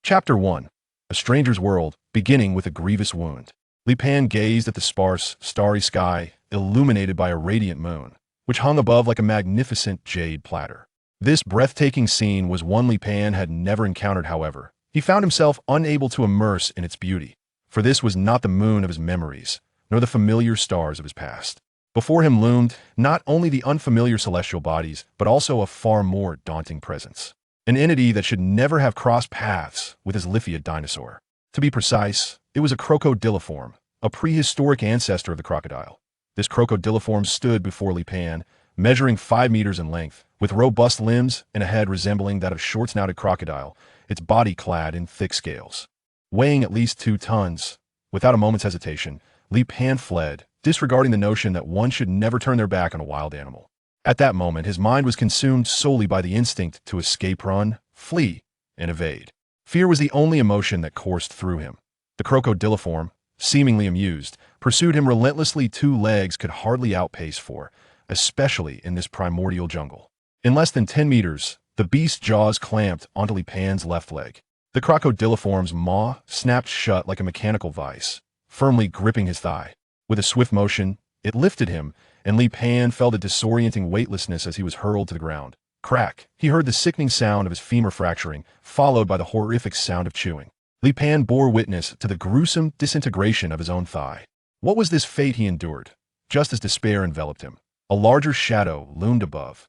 Chapter 1. A Stranger's World, beginning with a grievous wound. Li Pan gazed at the sparse, starry sky, illuminated by a radiant moon, which hung above like a magnificent jade platter. This breathtaking scene was one Li Pan had never encountered, however. He found himself unable to immerse in its beauty, for this was not the moon of his memories, nor the familiar stars of his past. Before him loomed not only the unfamiliar celestial bodies, but also a far more daunting presence. An entity that should never have crossed paths with his Liphia dinosaur. To be precise, it was a crocodiliform, a prehistoric ancestor of the crocodile. This crocodiliform stood before Li Pan, measuring 5 meters in length, with robust limbs and a head resembling that of a short-snouted crocodile, its body clad in thick scales. Weighing at least 2 tons, without a moment's hesitation, Li Pan fled, disregarding the notion that one should never turn their back on a wild animal. At that moment, his mind was consumed solely by the instinct to escape, run, flee, and evade. Fear was the only emotion that coursed through him. The crocodiliform, seemingly amused, pursued him relentlessly. 2 legs could hardly outpace 4, especially in this primordial jungle. In less than 10 meters, the beast's jaws clamped onto Li Pan's left leg. The crocodiliform's maw snapped shut like a mechanical vise, firmly gripping his thigh. With a swift motion, it lifted him, and Li Pan felt a disorienting weightlessness as he was hurled to the ground. Crack! He heard the sickening sound of his femur fracturing, followed by the horrific sound of chewing. Li Pan bore witness to the gruesome disintegration of his own thigh. What was this fate he endured? Just as despair enveloped him, a larger shadow loomed above.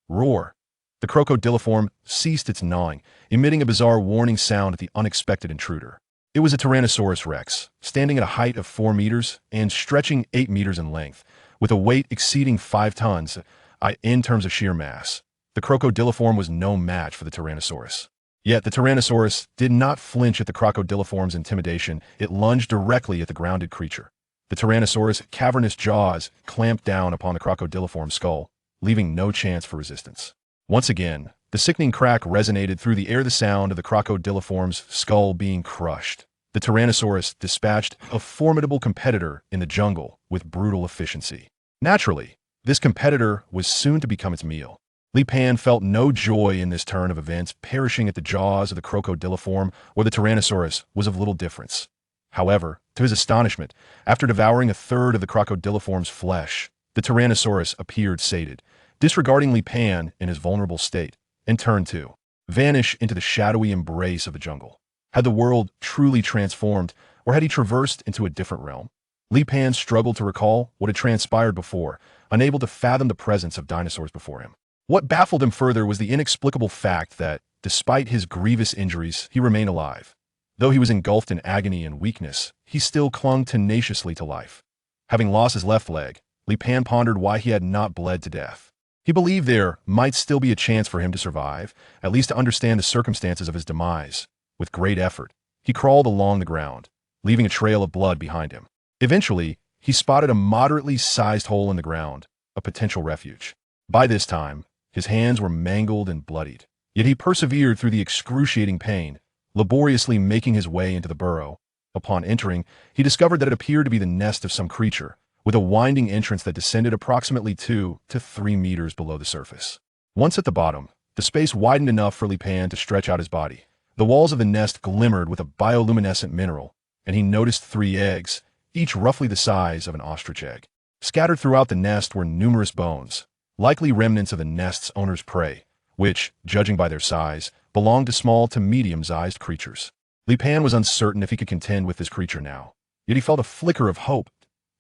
Roar! The crocodiliform ceased its gnawing, emitting a bizarre warning sound at the unexpected intruder. It was a Tyrannosaurus rex, standing at a height of 4 meters and stretching 8 meters in length, with a weight exceeding 5 tons in terms of sheer mass. The crocodiliform was no match for the Tyrannosaurus. Yet the Tyrannosaurus did not flinch at the crocodiliform's intimidation. It lunged directly at the grounded creature. The Tyrannosaurus' cavernous jaws clamped down upon the crocodiliform's skull, leaving no chance for resistance. Once again, the sickening crack resonated through the air, the sound of the crocodiliform's skull being crushed. The Tyrannosaurus dispatched a formidable competitor in the jungle with brutal efficiency. Naturally, this competitor was soon to become its meal. Li Pan felt no joy in this turn of events. Perishing at the jaws of the crocodiliform or the Tyrannosaurus was of little difference. However, to his astonishment, after devouring a third of the crocodiliform's flesh, the Tyrannosaurus appeared sated, disregarding Li Pan in his vulnerable state, and turned to vanish into the shadowy embrace of the jungle. Had the world truly transformed, or had he traversed into a different realm? Li Pan struggled to recall what had transpired before, unable to fathom the presence of dinosaurs before him. What baffled him further was the inexplicable fact that, despite his grievous injuries, he remained alive. Though he was engulfed in agony and weakness, he still clung tenaciously to life. Having lost his left leg, Li Pan pondered why he had not bled to death. He believed there might still be a chance for him to survive, at least to understand the circumstances of his demise. With great effort, he crawled along the ground, leaving a trail of blood behind him. Eventually, he spotted a moderately sized hole in the ground, a potential refuge. By this time, his hands were mangled and bloodied, yet he persevered through the excruciating pain, laboriously making his way into the burrow. Upon entering, he discovered that it appeared to be the nest of some creature, with a winding entrance that descended approximately 2 to 3 meters below the surface. Once at the bottom, the space widened enough for Li Pan to stretch out his body. The walls of the nest glimmered with a bioluminescent mineral, and he noticed 3 eggs, each roughly the size of an ostrich egg. Scattered throughout the nest were numerous bones, likely remnants of the nest's owner's prey, which, judging by their size, belonged to small to medium-sized creatures. Li Pan was uncertain if he could contend with this creature now, yet he felt a flicker of hope.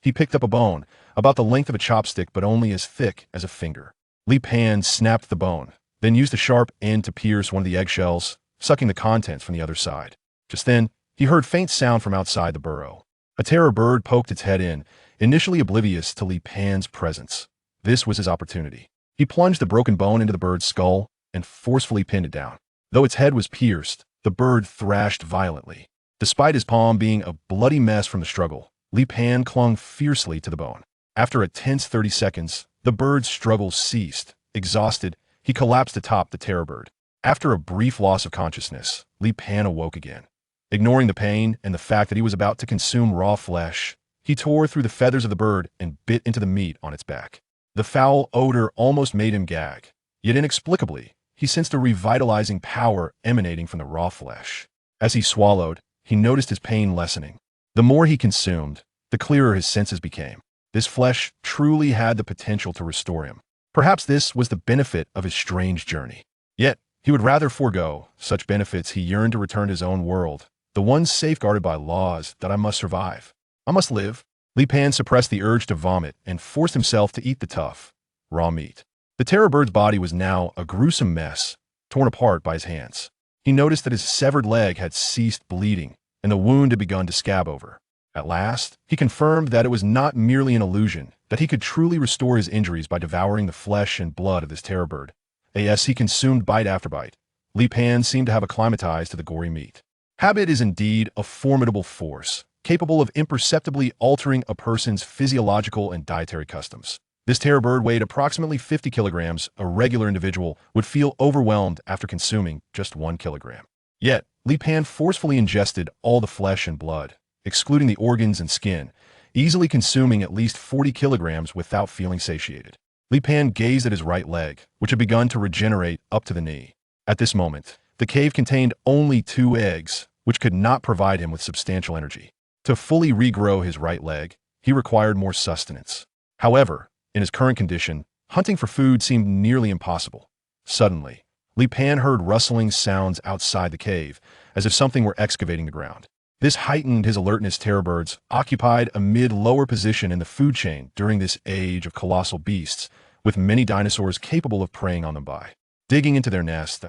He picked up a bone, about the length of a chopstick but only as thick as a finger. Li Pan snapped the bone, then used a sharp end to pierce one of the eggshells, sucking the contents from the other side. Just then, he heard faint sound from outside the burrow. A terror bird poked its head in, initially oblivious to Li Pan's presence. This was his opportunity. He plunged the broken bone into the bird's skull and forcefully pinned it down. Though its head was pierced, the bird thrashed violently. Despite his palm being a bloody mess from the struggle, Li Pan clung fiercely to the bone. After a tense 30 seconds, the bird's struggle ceased. Exhausted, he collapsed atop the terror bird. After a brief loss of consciousness, Li Pan awoke again. Ignoring the pain and the fact that he was about to consume raw flesh, he tore through the feathers of the bird and bit into the meat on its back. The foul odor almost made him gag, yet inexplicably, he sensed a revitalizing power emanating from the raw flesh. As he swallowed, he noticed his pain lessening. The more he consumed, the clearer his senses became. This flesh truly had the potential to restore him. Perhaps this was the benefit of his strange journey. Yet, he would rather forego such benefits. He yearned to return to his own world, the one safeguarded by laws that I must survive. I must live. Li Pan suppressed the urge to vomit and forced himself to eat the tough, raw meat. The terror bird's body was now a gruesome mess, torn apart by his hands. He noticed that his severed leg had ceased bleeding, and the wound had begun to scab over. At last, he confirmed that it was not merely an illusion, that he could truly restore his injuries by devouring the flesh and blood of this terror bird. As he consumed bite after bite, Li Pan seemed to have acclimatized to the gory meat. Habit is indeed a formidable force, capable of imperceptibly altering a person's physiological and dietary customs. This terror bird weighed approximately 50 kilograms. A regular individual would feel overwhelmed after consuming just 1 kilogram. Yet, Li Pan forcefully ingested all the flesh and blood, excluding the organs and skin, easily consuming at least 40 kilograms without feeling satiated. Li Pan gazed at his right leg, which had begun to regenerate up to the knee. At this moment, the cave contained only 2 eggs, which could not provide him with substantial energy. To fully regrow his right leg, he required more sustenance. However, in his current condition, hunting for food seemed nearly impossible. Suddenly, Li Pan heard rustling sounds outside the cave, as if something were excavating the ground. This heightened his alertness. Terror birds occupied a mid-lower position in the food chain during this age of colossal beasts, with many dinosaurs capable of preying on them by. Digging into their nest,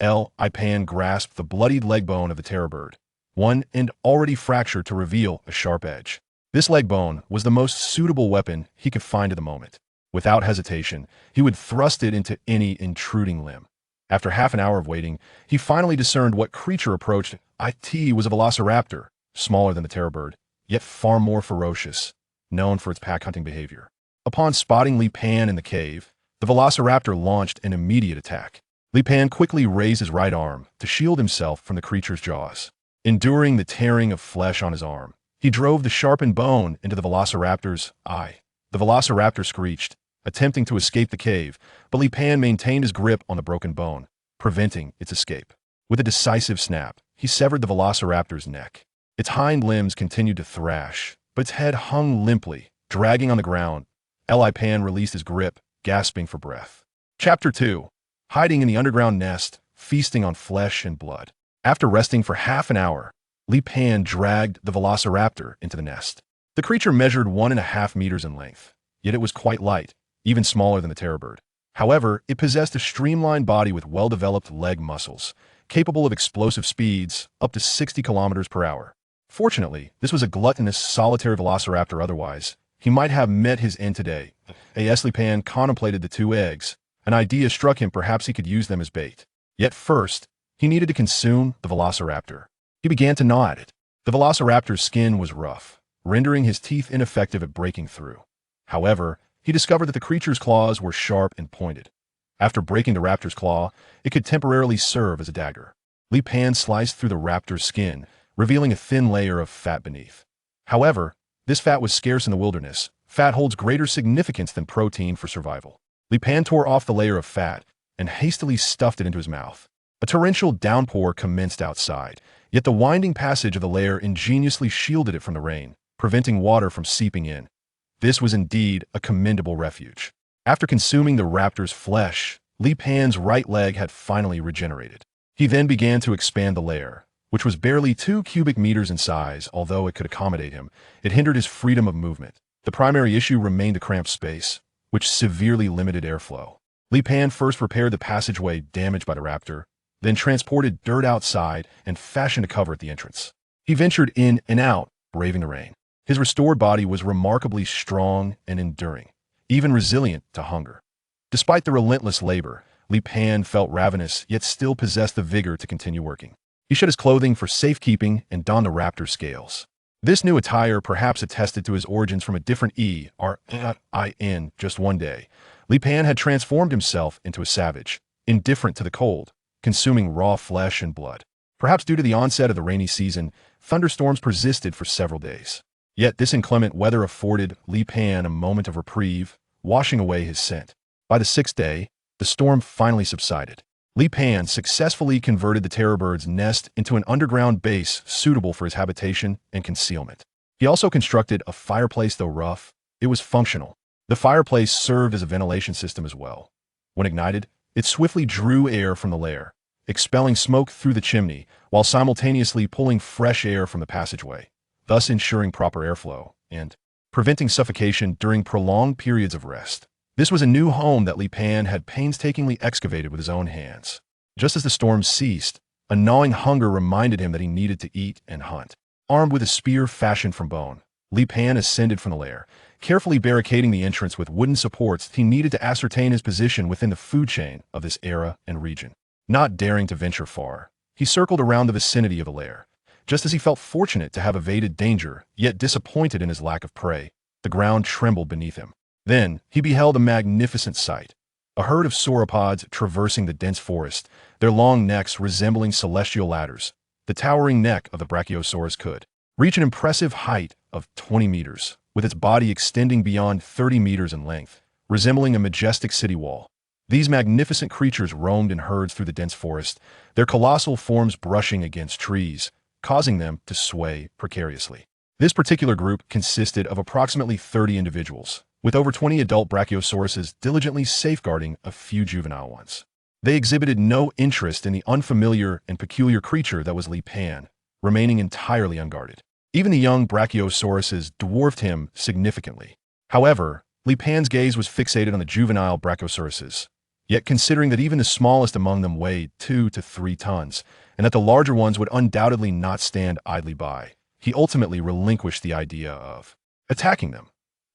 Li Pan grasped the bloodied leg bone of the terror bird, one end already fractured to reveal a sharp edge. This leg bone was the most suitable weapon he could find at the moment. Without hesitation, he would thrust it into any intruding limb. After half an hour of waiting, he finally discerned what creature approached. It was a velociraptor, smaller than the terror bird, yet far more ferocious, known for its pack-hunting behavior. Upon spotting Li Pan in the cave, the velociraptor launched an immediate attack. Li Pan quickly raised his right arm to shield himself from the creature's jaws. Enduring the tearing of flesh on his arm, he drove the sharpened bone into the velociraptor's eye. The velociraptor screeched, attempting to escape the cave, but Li Pan maintained his grip on the broken bone, preventing its escape. With a decisive snap, he severed the velociraptor's neck. Its hind limbs continued to thrash, but its head hung limply, dragging on the ground. Li Pan released his grip, gasping for breath. Chapter 2. Hiding in the underground nest, feasting on flesh and blood. After resting for half an hour, Li Pan dragged the velociraptor into the nest. The creature measured 1.5 meters in length, yet it was quite light, even smaller than the terror bird. However, it possessed a streamlined body with well-developed leg muscles, capable of explosive speeds up to 60 kilometers per hour. Fortunately, this was a gluttonous, solitary velociraptor. Otherwise, he might have met his end today. Li Pan contemplated the 2 eggs. An idea struck him. Perhaps he could use them as bait. Yet first, he needed to consume the velociraptor. He began to gnaw at it. The velociraptor's skin was rough, rendering his teeth ineffective at breaking through. However, he discovered that the creature's claws were sharp and pointed. After breaking the raptor's claw, it could temporarily serve as a dagger. Li Pan sliced through the raptor's skin, revealing a thin layer of fat beneath. However, this fat was scarce in the wilderness. Fat holds greater significance than protein for survival. Li Pan tore off the layer of fat and hastily stuffed it into his mouth. A torrential downpour commenced outside, yet the winding passage of the layer ingeniously shielded it from the rain, preventing water from seeping in. This was indeed a commendable refuge. After consuming the raptor's flesh, Li Pan's right leg had finally regenerated. He then began to expand the layer, which was barely 2 cubic meters in size. Although it could accommodate him, it hindered his freedom of movement. The primary issue remained the cramped space, which severely limited airflow. Li Pan first repaired the passageway damaged by the raptor, then transported dirt outside and fashioned a cover at the entrance. He ventured in and out, braving the rain. His restored body was remarkably strong and enduring, even resilient to hunger. Despite the relentless labor, Li Pan felt ravenous, yet still possessed the vigor to continue working. He shed his clothing for safekeeping and donned the raptor's scales. This new attire perhaps attested to his origins from a different era. Just one day, Li Pan had transformed himself into a savage, indifferent to the cold, consuming raw flesh and blood. Perhaps due to the onset of the rainy season, thunderstorms persisted for several days. Yet this inclement weather afforded Li Pan a moment of reprieve, washing away his scent. By the 6th day, the storm finally subsided. Li Pan successfully converted the terror bird's nest into an underground base suitable for his habitation and concealment. He also constructed a fireplace. Though rough, it was functional. The fireplace served as a ventilation system as well. When ignited, it swiftly drew air from the lair, expelling smoke through the chimney while simultaneously pulling fresh air from the passageway, thus ensuring proper airflow and preventing suffocation during prolonged periods of rest. This was a new home that Li Pan had painstakingly excavated with his own hands. Just as the storm ceased, a gnawing hunger reminded him that he needed to eat and hunt. Armed with a spear fashioned from bone, Li Pan ascended from the lair, carefully barricading the entrance with wooden supports. He needed to ascertain his position within the food chain of this era and region. Not daring to venture far, he circled around the vicinity of the lair. Just as he felt fortunate to have evaded danger, yet disappointed in his lack of prey, the ground trembled beneath him. Then he beheld a magnificent sight. A herd of sauropods traversing the dense forest, their long necks resembling celestial ladders. The towering neck of the Brachiosaurus could reach an impressive height of 20 meters, with its body extending beyond 30 meters in length, resembling a majestic city wall. These magnificent creatures roamed in herds through the dense forest, their colossal forms brushing against trees, causing them to sway precariously. This particular group consisted of approximately 30 individuals, with over 20 adult Brachiosauruses diligently safeguarding a few juvenile ones. They exhibited no interest in the unfamiliar and peculiar creature that was Li Pan, remaining entirely unguarded. Even the young Brachiosauruses dwarfed him significantly. However, Li Pan's gaze was fixated on the juvenile Brachiosauruses. Yet considering that even the smallest among them weighed 2 to 3 tons, and that the larger ones would undoubtedly not stand idly by, he ultimately relinquished the idea of attacking them.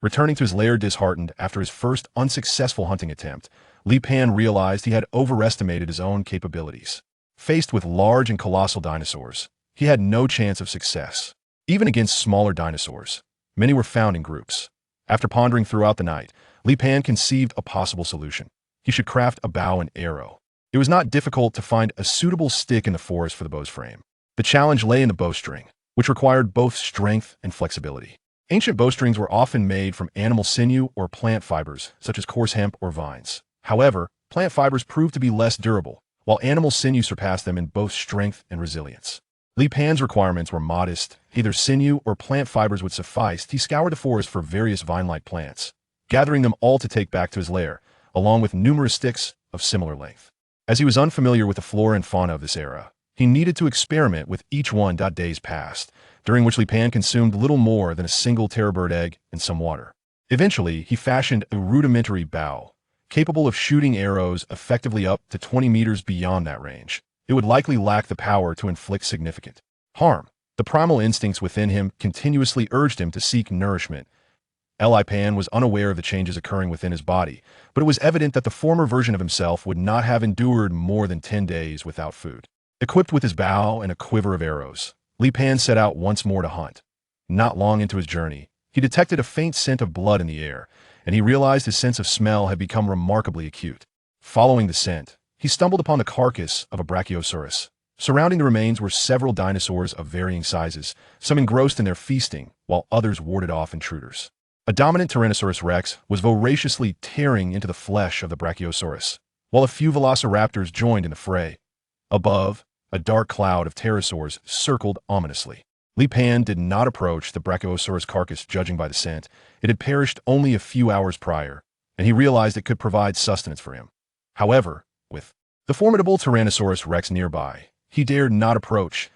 Returning to his lair disheartened after his first unsuccessful hunting attempt, Li Pan realized he had overestimated his own capabilities. Faced with large and colossal dinosaurs, he had no chance of success. Even against smaller dinosaurs, many were found in groups. After pondering throughout the night, Li Pan conceived a possible solution. He should craft a bow and arrow. It was not difficult to find a suitable stick in the forest for the bow's frame. The challenge lay in the bowstring, which required both strength and flexibility. Ancient bowstrings were often made from animal sinew or plant fibers, such as coarse hemp or vines. However, plant fibers proved to be less durable, while animal sinew surpassed them in both strength and resilience. Li Pan's requirements were modest. Either sinew or plant fibers would suffice. He scoured the forest for various vine-like plants, gathering them all to take back to his lair, along with numerous sticks of similar length. As he was unfamiliar with the flora and fauna of this era, he needed to experiment with each one. Days passed, during which Li Pan consumed little more than a single terror bird egg and some water. Eventually, he fashioned a rudimentary bow, capable of shooting arrows effectively up to 20 meters beyond that range. It would likely lack the power to inflict significant harm. The primal instincts within him continuously urged him to seek nourishment. Li Pan was unaware of the changes occurring within his body, but it was evident that the former version of himself would not have endured more than 10 days without food. Equipped with his bow and a quiver of arrows, Li Pan set out once more to hunt. Not long into his journey, he detected a faint scent of blood in the air, and he realized his sense of smell had become remarkably acute. Following the scent, he stumbled upon the carcass of a Brachiosaurus. Surrounding the remains were several dinosaurs of varying sizes, some engrossed in their feasting, while others warded off intruders. A dominant Tyrannosaurus rex was voraciously tearing into the flesh of the Brachiosaurus, while a few velociraptors joined in the fray. Above, a dark cloud of pterosaurs circled ominously. Li Pan did not approach the Brachiosaurus carcass. Judging by the scent, it had perished only a few hours prior, and he realized it could provide sustenance for him. However, with the formidable Tyrannosaurus rex nearby, he dared not approach.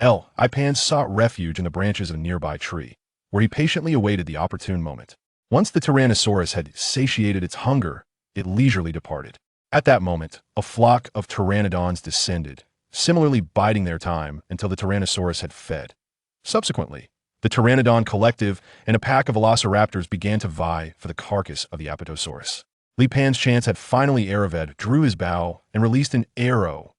Li Pan sought refuge in the branches of a nearby tree, where he patiently awaited the opportune moment. Once the Tyrannosaurus had satiated its hunger, it leisurely departed. At that moment, a flock of pteranodons descended, similarly biding their time until the Tyrannosaurus had fed. Subsequently, the Pteranodon collective and a pack of velociraptors began to vie for the carcass of the Apatosaurus. Li Pan's chance had finally arrived. Drew his bow and released an arrow.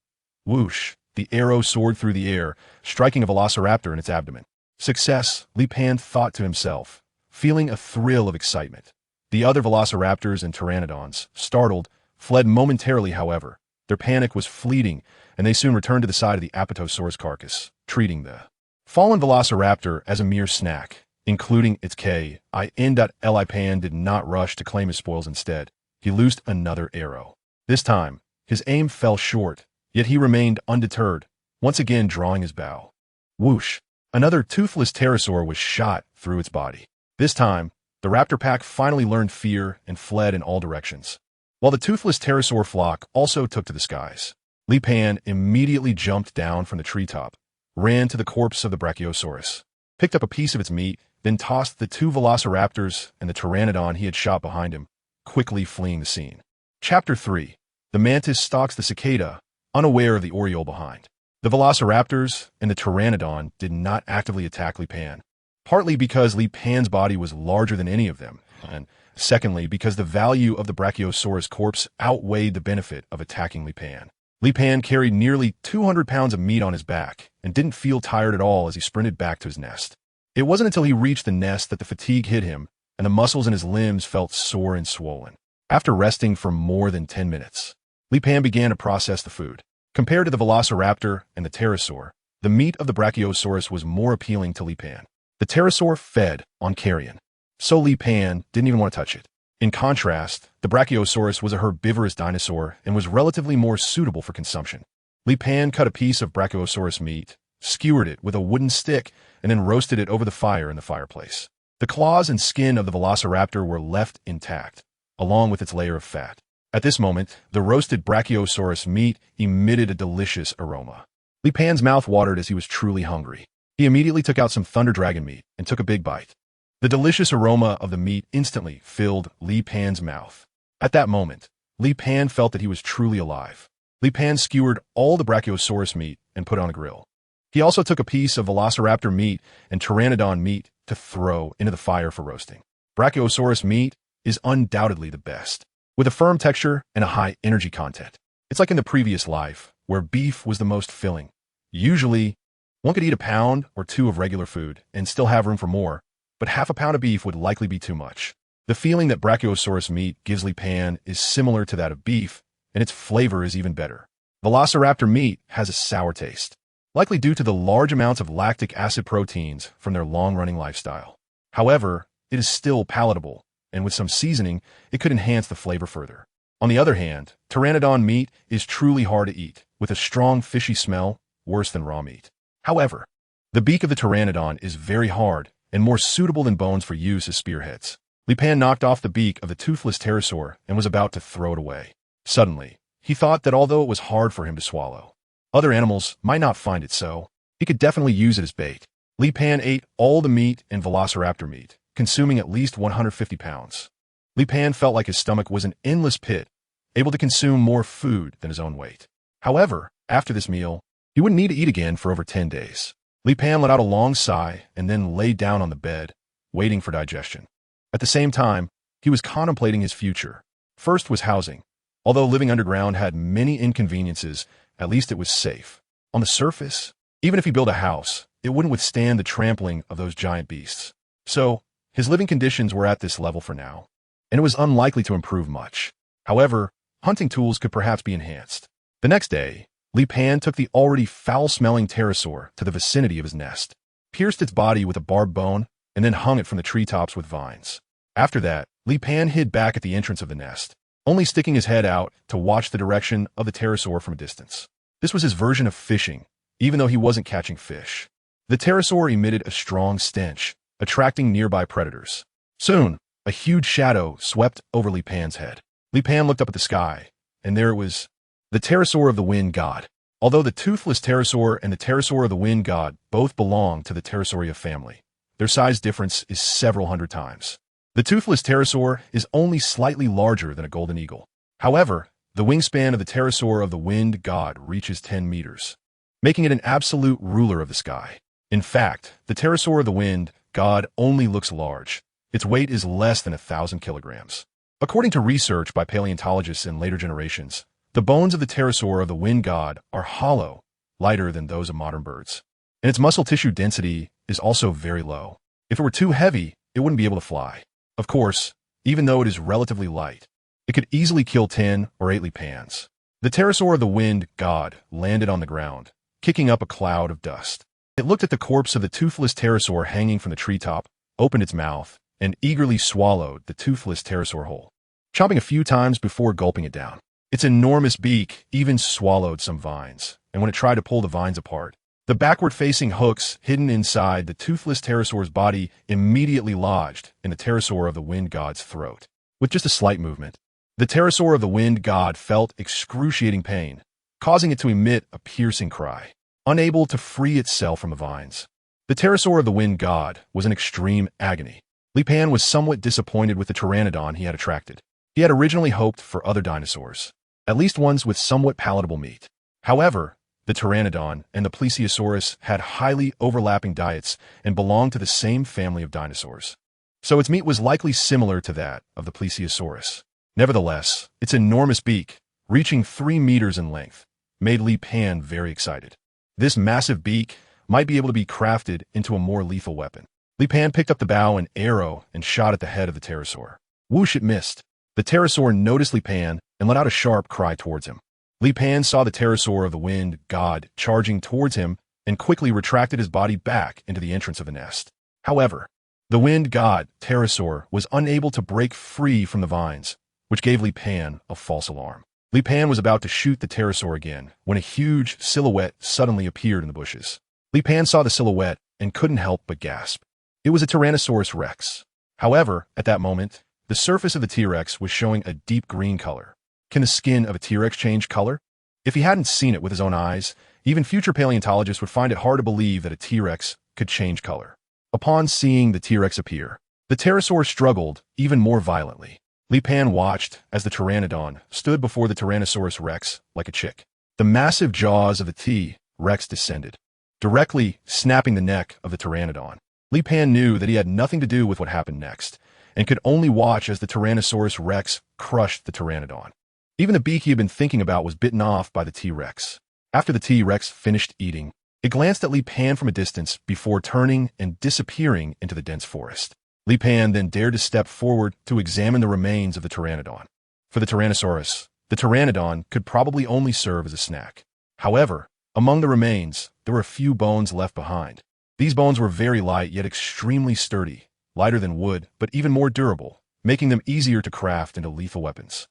Whoosh! The arrow soared through the air, striking a velociraptor in its abdomen. Success, Li Pan thought to himself, feeling a thrill of excitement. The other velociraptors and pteranodons, startled, fled momentarily. However, their panic was fleeting, and they soon returned to the side of the Apatosaurus carcass, treating the fallen velociraptor as a mere snack, including its K. Li Pan did not rush to claim his spoils. Instead, he loosed another arrow. This time, His aim fell short, yet he remained undeterred, once again drawing his bow. Whoosh! Another toothless pterosaur was shot through its body. This time, the raptor pack finally learned fear and fled in all directions. While the toothless pterosaur flock also took to the skies, Li Pan immediately jumped down from the treetop, ran to the corpse of the Brachiosaurus, picked up a piece of its meat, then tossed the two velociraptors and the pteranodon he had shot behind him, quickly fleeing the scene. Chapter 3. The mantis stalks the cicada, unaware of the oriole behind. The velociraptors and the pteranodon did not actively attack Li Pan, partly because Li Pan's body was larger than any of them, and secondly because the value of the Brachiosaurus corpse outweighed the benefit of attacking Li Pan. Li Pan carried nearly 200 pounds of meat on his back and didn't feel tired at all as he sprinted back to his nest. It wasn't until he reached the nest that the fatigue hit him and the muscles in his limbs felt sore and swollen. After resting for more than 10 minutes, Li Pan began to process the food. Compared to the velociraptor and the pterosaur, the meat of the Brachiosaurus was more appealing to Li Pan. The pterosaur fed on carrion, so Li Pan didn't even want to touch it. In contrast, the Brachiosaurus was a herbivorous dinosaur and was relatively more suitable for consumption. Li Pan cut a piece of Brachiosaurus meat, skewered it with a wooden stick, and then roasted it over the fire in the fireplace. The claws and skin of the velociraptor were left intact, along with its layer of fat. At this moment, the roasted Brachiosaurus meat emitted a delicious aroma. Li Pan's mouth watered as he was truly hungry. He immediately took out some thunder dragon meat and took a big bite. The delicious aroma of the meat instantly filled Li Pan's mouth. At that moment, Li Pan felt that he was truly alive. Li Pan skewered all the Brachiosaurus meat and put on a grill. He also took a piece of velociraptor meat and pteranodon meat to throw into the fire for roasting. Brachiosaurus meat is undoubtedly the best, with a firm texture and a high energy content. It's like in the previous life, where beef was the most filling. Usually, one could eat a pound or two of regular food and still have room for more, but half a pound of beef would likely be too much. The feeling that Brachiosaurus meat gives Li Pan is similar to that of beef, and its flavor is even better. Velociraptor meat has a sour taste, likely due to the large amounts of lactic acid proteins from their long-running lifestyle. However, it is still palatable, and with some seasoning, it could enhance the flavor further. On the other hand, pteranodon meat is truly hard to eat, with a strong fishy smell, worse than raw meat. However, the beak of the pteranodon is very hard and more suitable than bones for use as spearheads. Li Pan knocked off the beak of the toothless pterosaur and was about to throw it away. Suddenly, he thought that although it was hard for him to swallow, other animals might not find it so. He could definitely use it as bait. Li Pan ate all the meat and velociraptor meat, consuming at least 150 pounds. Li Pan felt like his stomach was an endless pit, able to consume more food than his own weight. However, after this meal, he wouldn't need to eat again for over 10 days. Li Pan let out a long sigh and then lay down on the bed, waiting for digestion. At the same time, he was contemplating his future. First was housing. Although living underground had many inconveniences, at least it was safe. On the surface, even if he built a house, it wouldn't withstand the trampling of those giant beasts. So, his living conditions were at this level for now, and it was unlikely to improve much. However, hunting tools could perhaps be enhanced. The next day, Li Pan took the already foul-smelling pterosaur to the vicinity of his nest, pierced its body with a barbed bone, and then hung it from the treetops with vines. After that, Li Pan hid back at the entrance of the nest, only sticking his head out to watch the direction of the pterosaur from a distance. This was his version of fishing, even though he wasn't catching fish. The pterosaur emitted a strong stench, attracting nearby predators. Soon, a huge shadow swept over Li Pan's head. Li Pan looked up at the sky, and there it was, the pterosaur of the wind god. Although the toothless pterosaur and the pterosaur of the wind god both belong to the pterosauria family, their size difference is several hundred times. The toothless pterosaur is only slightly larger than a golden eagle. However, the wingspan of the pterosaur of the wind god reaches 10 meters, making it an absolute ruler of the sky. In fact, the pterosaur of the wind god only looks large. Its weight is less than 1,000 kilograms. According to research by paleontologists in later generations, the bones of the pterosaur of the wind god are hollow, lighter than those of modern birds. And its muscle tissue density is also very low. If it were too heavy, it wouldn't be able to fly. Of course, even though it is relatively light, it could easily kill 10 or 8 Li Pans. The pterosaur of the wind god landed on the ground, kicking up a cloud of dust. It looked at the corpse of the toothless pterosaur hanging from the treetop, opened its mouth, and eagerly swallowed the toothless pterosaur whole, chomping a few times before gulping it down. Its enormous beak even swallowed some vines, and when it tried to pull the vines apart, the backward-facing hooks hidden inside the toothless pterosaur's body immediately lodged in the pterosaur of the wind god's throat. With just a slight movement, the pterosaur of the wind god felt excruciating pain, causing it to emit a piercing cry, unable to free itself from the vines. The pterosaur of the wind god was in extreme agony. Li Pan was somewhat disappointed with the pteranodon he had attracted. He had originally hoped for other dinosaurs, at least ones with somewhat palatable meat. However, the pteranodon and the plesiosaurus had highly overlapping diets and belonged to the same family of dinosaurs, so its meat was likely similar to that of the plesiosaurus. Nevertheless, its enormous beak, reaching 3 meters in length, made Li Pan very excited. This massive beak might be able to be crafted into a more lethal weapon. Li Pan picked up the bow and arrow and shot at the head of the pterosaur. Whoosh, it missed. The pterosaur noticed Li Pan and let out a sharp cry towards him. Li Pan saw the pterosaur of the wind god charging towards him and quickly retracted his body back into the entrance of the nest. However, the wind god pterosaur was unable to break free from the vines, which gave Li Pan a false alarm. Li Pan was about to shoot the pterosaur again when a huge silhouette suddenly appeared in the bushes. Li Pan saw the silhouette and couldn't help but gasp. It was a Tyrannosaurus rex. However, at that moment, the surface of the T-Rex was showing a deep green color. Can the skin of a T-Rex change color? If he hadn't seen it with his own eyes, even future paleontologists would find it hard to believe that a T-Rex could change color. Upon seeing the T-Rex appear, the pterosaur struggled even more violently. Li Pan watched as the pteranodon stood before the Tyrannosaurus rex like a chick. The massive jaws of the T-Rex descended, directly snapping the neck of the pteranodon. Li Pan knew that he had nothing to do with what happened next, and could only watch as the Tyrannosaurus rex crushed the pteranodon. Even the beak he had been thinking about was bitten off by the T-Rex. After the T-Rex finished eating, it glanced at Li Pan from a distance before turning and disappearing into the dense forest. Li Pan then dared to step forward to examine the remains of the pteranodon. For the Tyrannosaurus, the pteranodon could probably only serve as a snack. However, among the remains, there were a few bones left behind. These bones were very light yet extremely sturdy, lighter than wood but even more durable, making them easier to craft into lethal weapons.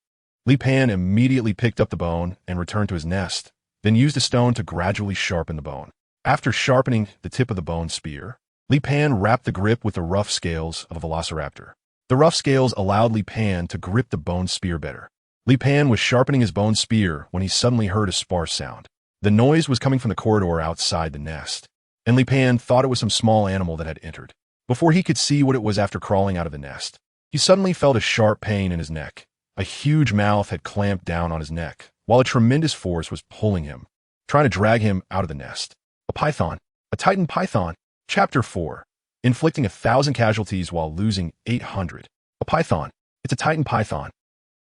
Li Pan immediately picked up the bone and returned to his nest, then used a stone to gradually sharpen the bone. After sharpening the tip of the bone spear, Li Pan wrapped the grip with the rough scales of a velociraptor. The rough scales allowed Li Pan to grip the bone spear better. Li Pan was sharpening his bone spear when he suddenly heard a sparse sound. The noise was coming from the corridor outside the nest, and Li Pan thought it was some small animal that had entered. Before he could see what it was after crawling out of the nest, he suddenly felt a sharp pain in his neck. A huge mouth had clamped down on his neck, while a tremendous force was pulling him, trying to drag him out of the nest. A python. A titan python. Chapter 4. Inflicting 1,000 casualties while losing 800. A python. It's a titan python.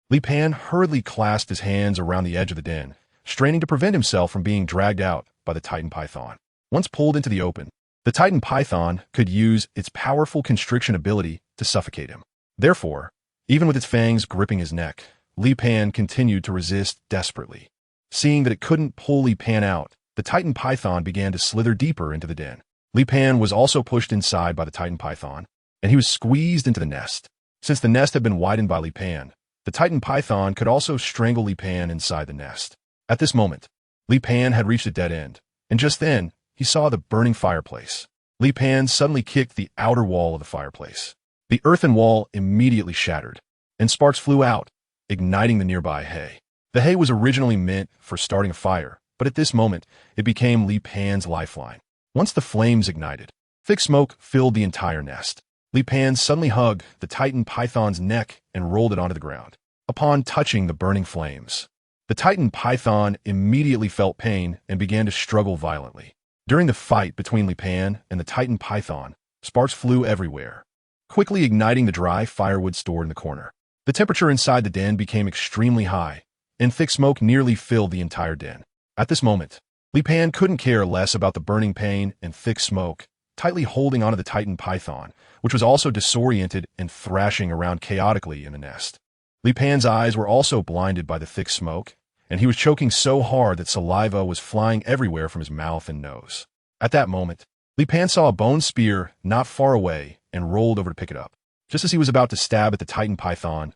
Li Pan hurriedly clasped his hands around the edge of the den, straining to prevent himself from being dragged out by the titan python. Once pulled into the open, the titan python could use its powerful constriction ability to suffocate him. Therefore, even with its fangs gripping his neck, Li Pan continued to resist desperately. Seeing that it couldn't pull Li Pan out, the titan python began to slither deeper into the den. Li Pan was also pushed inside by the titan python, and he was squeezed into the nest. Since the nest had been widened by Li Pan, the titan python could also strangle Li Pan inside the nest. At this moment, Li Pan had reached a dead end, and just then, he saw the burning fireplace. Li Pan suddenly kicked the outer wall of the fireplace. The earthen wall immediately shattered, and sparks flew out, igniting the nearby hay. The hay was originally meant for starting a fire, but at this moment, it became Li Pan's lifeline. Once the flames ignited, thick smoke filled the entire nest. Li Pan suddenly hugged the titan python's neck and rolled it onto the ground. Upon touching the burning flames, the titan python immediately felt pain and began to struggle violently. During the fight between Li Pan and the titan python, sparks flew everywhere, quickly igniting the dry firewood stored in the corner. The temperature inside the den became extremely high, and thick smoke nearly filled the entire den. At this moment, Li Pan couldn't care less about the burning pain and thick smoke, tightly holding onto the titan python, which was also disoriented and thrashing around chaotically in the nest. Li Pan's eyes were also blinded by the thick smoke, and he was choking so hard that saliva was flying everywhere from his mouth and nose. At that moment, Li Pan saw a bone spear not far away and rolled over to pick it up. Just as he was about to stab at the titan python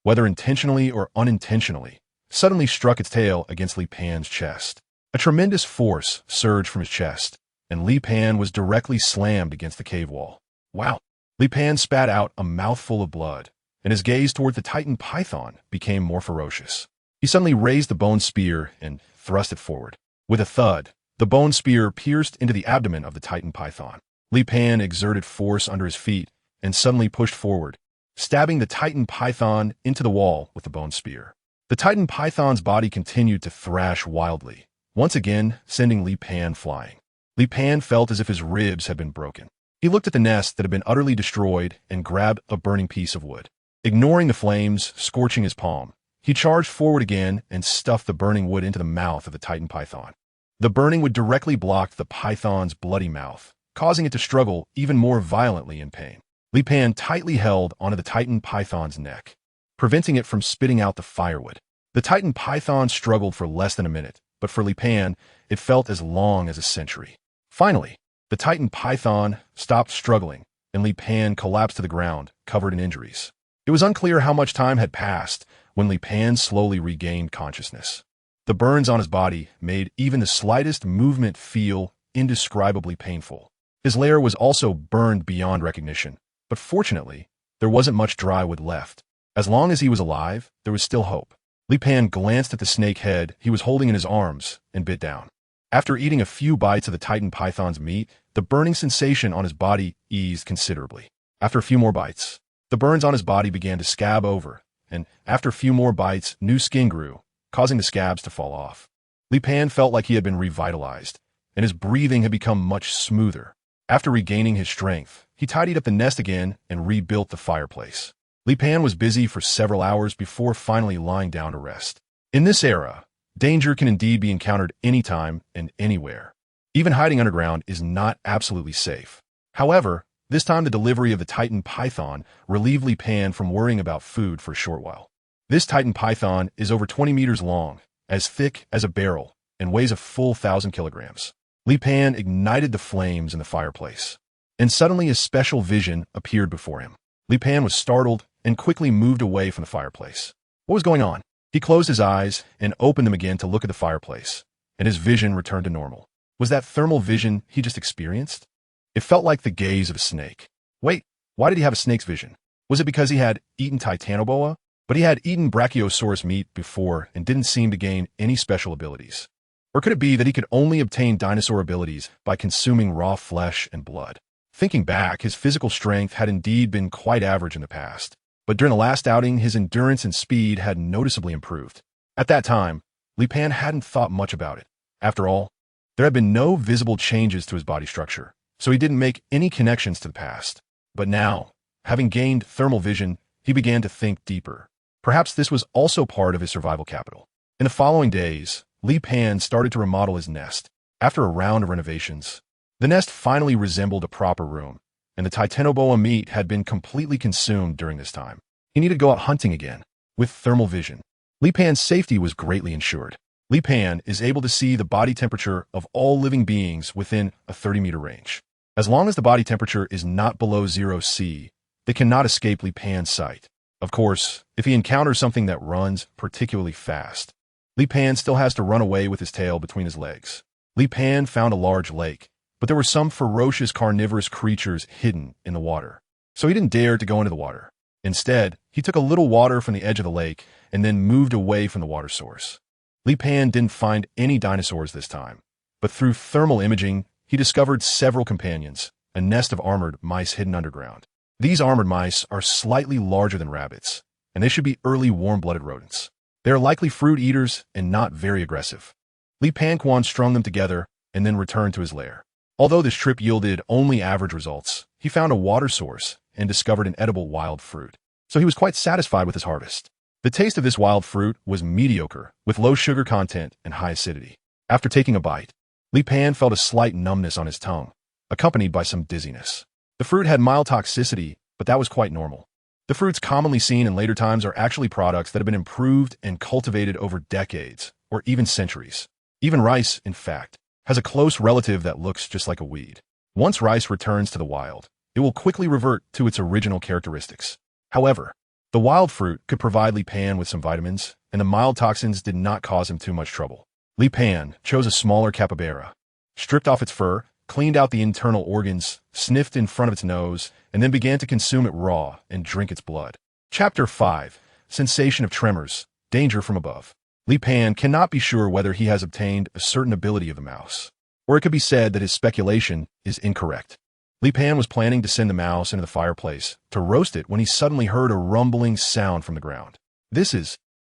whether intentionally or unintentionally, suddenly struck its tail against Li Pan's chest. A tremendous force surged from his chest, and Li Pan was directly slammed against the cave wall. Wow! Li Pan spat out a mouthful of blood, and his gaze toward the Titan python became more ferocious. He suddenly raised the bone spear and thrust it forward. With a thud, the bone spear pierced into the abdomen of the Titan python. Li Pan exerted force under his feet and suddenly pushed forward, stabbing the Titan python into the wall with the bone spear. The Titan python's body continued to thrash wildly, once again sending Li Pan flying. Li Pan felt as if his ribs had been broken. He looked at the nest that had been utterly destroyed and grabbed a burning piece of wood. Ignoring the flames scorching his palm, he charged forward again and stuffed the burning wood into the mouth of the Titan python. The burning wood directly blocked the python's bloody mouth, causing it to struggle even more violently in pain. Li Pan tightly held onto the Titan python's neck, preventing it from spitting out the firewood. The Titan python struggled for less than a minute, but for Li Pan, it felt as long as a century. Finally, the Titan python stopped struggling, and Li Pan collapsed to the ground, covered in injuries. It was unclear how much time had passed when Li Pan slowly regained consciousness. The burns on his body made even the slightest movement feel indescribably painful. His lair was also burned beyond recognition, but fortunately, there wasn't much dry wood left. As long as he was alive, there was still hope. Li Pan glanced at the snake head he was holding in his arms and bit down. After eating a few bites of the Titan python's meat, the burning sensation on his body eased considerably. After a few more bites, the burns on his body began to scab over, and after a few more bites, new skin grew, causing the scabs to fall off. Li Pan felt like he had been revitalized, and his breathing had become much smoother. After regaining his strength, he tidied up the nest again and rebuilt the fireplace. Li Pan was busy for several hours before finally lying down to rest. In this era, danger can indeed be encountered anytime and anywhere. Even hiding underground is not absolutely safe. However, this time the delivery of the Titan python relieved Li Pan from worrying about food for a short while. This Titan python is over 20 meters long, as thick as a barrel, and weighs a full 1,000 kilograms. Li Pan ignited the flames in the fireplace, and suddenly a special vision appeared before him. Li Pan was startled and quickly moved away from the fireplace. What was going on? He closed his eyes and opened them again to look at the fireplace, and his vision returned to normal. Was that thermal vision he just experienced? It felt like the gaze of a snake. Wait, why did he have a snake's vision? Was it because he had eaten Tyrannosaurus? But he had eaten Brachiosaurus meat before and didn't seem to gain any special abilities. Or could it be that he could only obtain dinosaur abilities by consuming raw flesh and blood? Thinking back, his physical strength had indeed been quite average in the past, but during the last outing, his endurance and speed had noticeably improved. At that time, Li Pan hadn't thought much about it. After all, there had been no visible changes to his body structure, so he didn't make any connections to the past. But now, having gained thermal vision, he began to think deeper. Perhaps this was also part of his survival capital. In the following days, Li Pan started to remodel his nest. After a round of renovations, the nest finally resembled a proper room, and the Tyrannosaurus meat had been completely consumed during this time. He needed to go out hunting again, with thermal vision. Li Pan's safety was greatly ensured. Li Pan is able to see the body temperature of all living beings within a 30-meter range. As long as the body temperature is not below 0°C, they cannot escape Li Pan's sight. Of course, if he encounters something that runs particularly fast, Li Pan still has to run away with his tail between his legs. Li Pan found a large lake, but there were some ferocious carnivorous creatures hidden in the water, so he didn't dare to go into the water. Instead, he took a little water from the edge of the lake and then moved away from the water source. Li Pan didn't find any dinosaurs this time, but through thermal imaging, he discovered several companions, a nest of armored mice hidden underground. These armored mice are slightly larger than rabbits, and they should be early warm-blooded rodents. They are likely fruit eaters and not very aggressive. Li Pan strung them together and then returned to his lair. Although this trip yielded only average results, he found a water source and discovered an edible wild fruit, so he was quite satisfied with his harvest. The taste of this wild fruit was mediocre, with low sugar content and high acidity. After taking a bite, Li Pan felt a slight numbness on his tongue, accompanied by some dizziness. The fruit had mild toxicity, but that was quite normal. The fruits commonly seen in later times are actually products that have been improved and cultivated over decades, or even centuries. Even rice, in fact, has a close relative that looks just like a weed. Once rice returns to the wild, it will quickly revert to its original characteristics. However, The wild fruit could provide Li Pan with some vitamins, and the mild toxins did not cause him too much trouble. Li Pan chose a smaller capybara, stripped off its fur, cleaned out the internal organs, sniffed in front of its nose, and then began to consume it raw and drink its blood. Chapter 5. Sensation of tremors, danger from above. Li Pan cannot be sure whether he has obtained a certain ability of the mouse, or it could be said that his speculation is incorrect. Li Pan was planning to send the mouse into the fireplace to roast it when he suddenly heard a rumbling sound from the ground.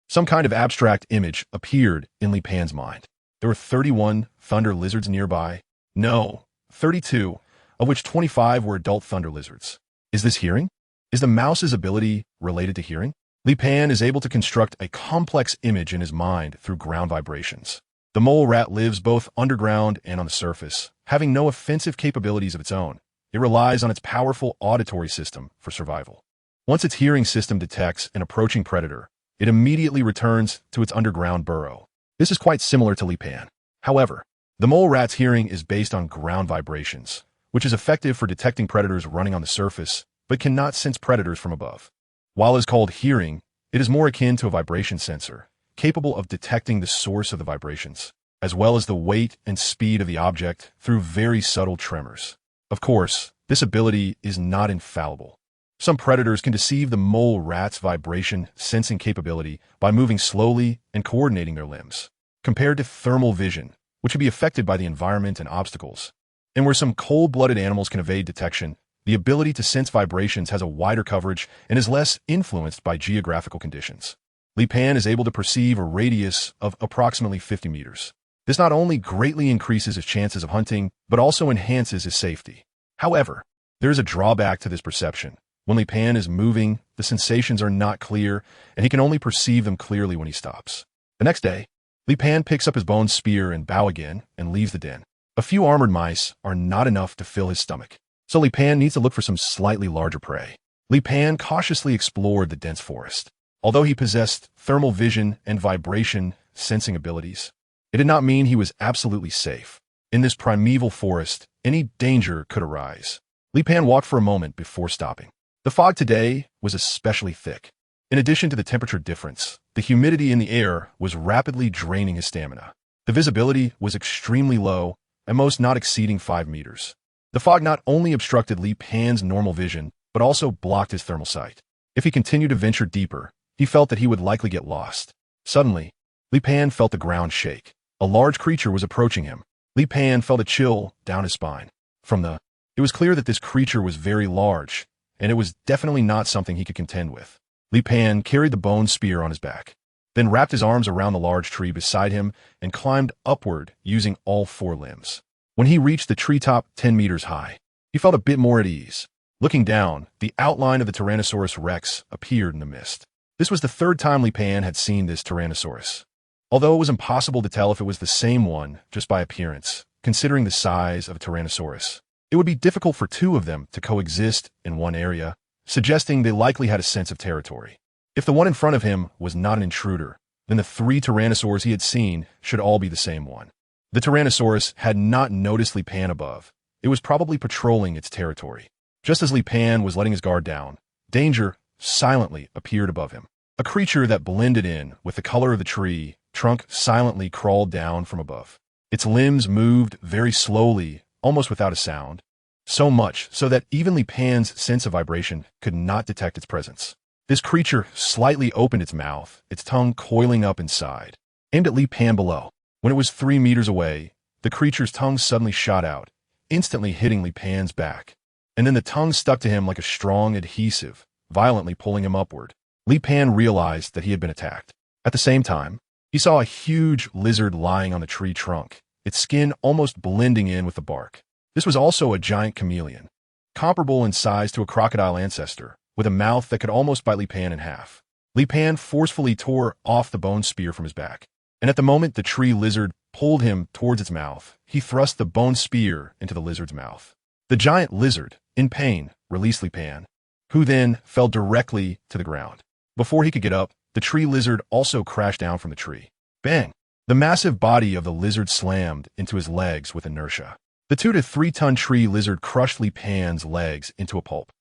Some kind of abstract image appeared in Li Pan's mind. There were 31 thunder lizards nearby. No, 32, of which 25 were adult thunder lizards. Is this hearing? Is the mouse's ability related to hearing? Li Pan is able to construct a complex image in his mind through ground vibrations. The mole rat lives both underground and on the surface, having no offensive capabilities of its own. It relies on its powerful auditory system for survival. Once its hearing system detects an approaching predator, it immediately returns to its underground burrow. This is quite similar to Li Pan. However, the mole rat's hearing is based on ground vibrations, which is effective for detecting predators running on the surface, but cannot sense predators from above. While it is called hearing, it is more akin to a vibration sensor, capable of detecting the source of the vibrations, as well as the weight and speed of the object through very subtle tremors. Of course, this ability is not infallible. Some predators can deceive the mole rat's vibration sensing capability by moving slowly and coordinating their limbs, compared to thermal vision, which can be affected by the environment and obstacles. And where some cold-blooded animals can evade detection, the ability to sense vibrations has a wider coverage and is less influenced by geographical conditions. Li Pan is able to perceive a radius of approximately 50 meters. This not only greatly increases his chances of hunting, but also enhances his safety. However, there is a drawback to this perception. When Li Pan is moving, the sensations are not clear, and he can only perceive them clearly when he stops. The next day, Li Pan picks up his bone spear and bow again and leaves the den. A few armored mice are not enough to fill his stomach, so Li Pan needs to look for some slightly larger prey. Li Pan cautiously explored the dense forest. Although he possessed thermal vision and vibration sensing abilities, it did not mean he was absolutely safe. In this primeval forest, any danger could arise. Li Pan walked for a moment before stopping. The fog today was especially thick. In addition to the temperature difference, the humidity in the air was rapidly draining his stamina. The visibility was extremely low, at most not exceeding 5 meters. The fog not only obstructed Li Pan's normal vision, but also blocked his thermal sight. If he continued to venture deeper, he felt that he would likely get lost. Suddenly, Li Pan felt the ground shake. A large creature was approaching him. Li Pan felt a chill down his spine. It was clear that this creature was very large, and it was definitely not something he could contend with. Li Pan carried the bone spear on his back, then wrapped his arms around the large tree beside him and climbed upward using all 4 limbs. When he reached the treetop 10 meters high, he felt a bit more at ease. Looking down, the outline of the Tyrannosaurus rex appeared in the mist. This was the 3rd time Li Pan had seen this Tyrannosaurus. Although it was impossible to tell if it was the same one just by appearance, considering the size of a Tyrannosaurus, it would be difficult for 2 of them to coexist in one area, suggesting they likely had a sense of territory. If the one in front of him was not an intruder, then the 3 Tyrannosaurs he had seen should all be the same one. The Tyrannosaurus had not noticed Li Pan above. It was probably patrolling its territory. Just as Li Pan was letting his guard down, danger silently appeared above him. A creature that blended in with the color of the tree trunk silently crawled down from above. Its limbs moved very slowly, almost without a sound, so much so that even Li Pan's sense of vibration could not detect its presence. This creature slightly opened its mouth, its tongue coiling up inside, aimed at Li Pan below. When it was 3 meters away, the creature's tongue suddenly shot out, instantly hitting Li Pan's back. And then the tongue stuck to him like a strong adhesive, violently pulling him upward. Li Pan realized that he had been attacked. At the same time, he saw a huge lizard lying on the tree trunk, its skin almost blending in with the bark. This was also a giant chameleon, comparable in size to a crocodile ancestor, with a mouth that could almost bite Li Pan in half. Li Pan forcefully tore off the bone spear from his back, and at the moment the tree lizard pulled him towards its mouth, he thrust the bone spear into the lizard's mouth. The giant lizard, in pain, released Li Pan, who then fell directly to the ground. Before he could get up, the tree lizard also crashed down from the tree. Bang! The massive body of the lizard slammed into his legs with inertia. The 2 to 3 ton tree lizard crushed Li Pan's legs into a pulp.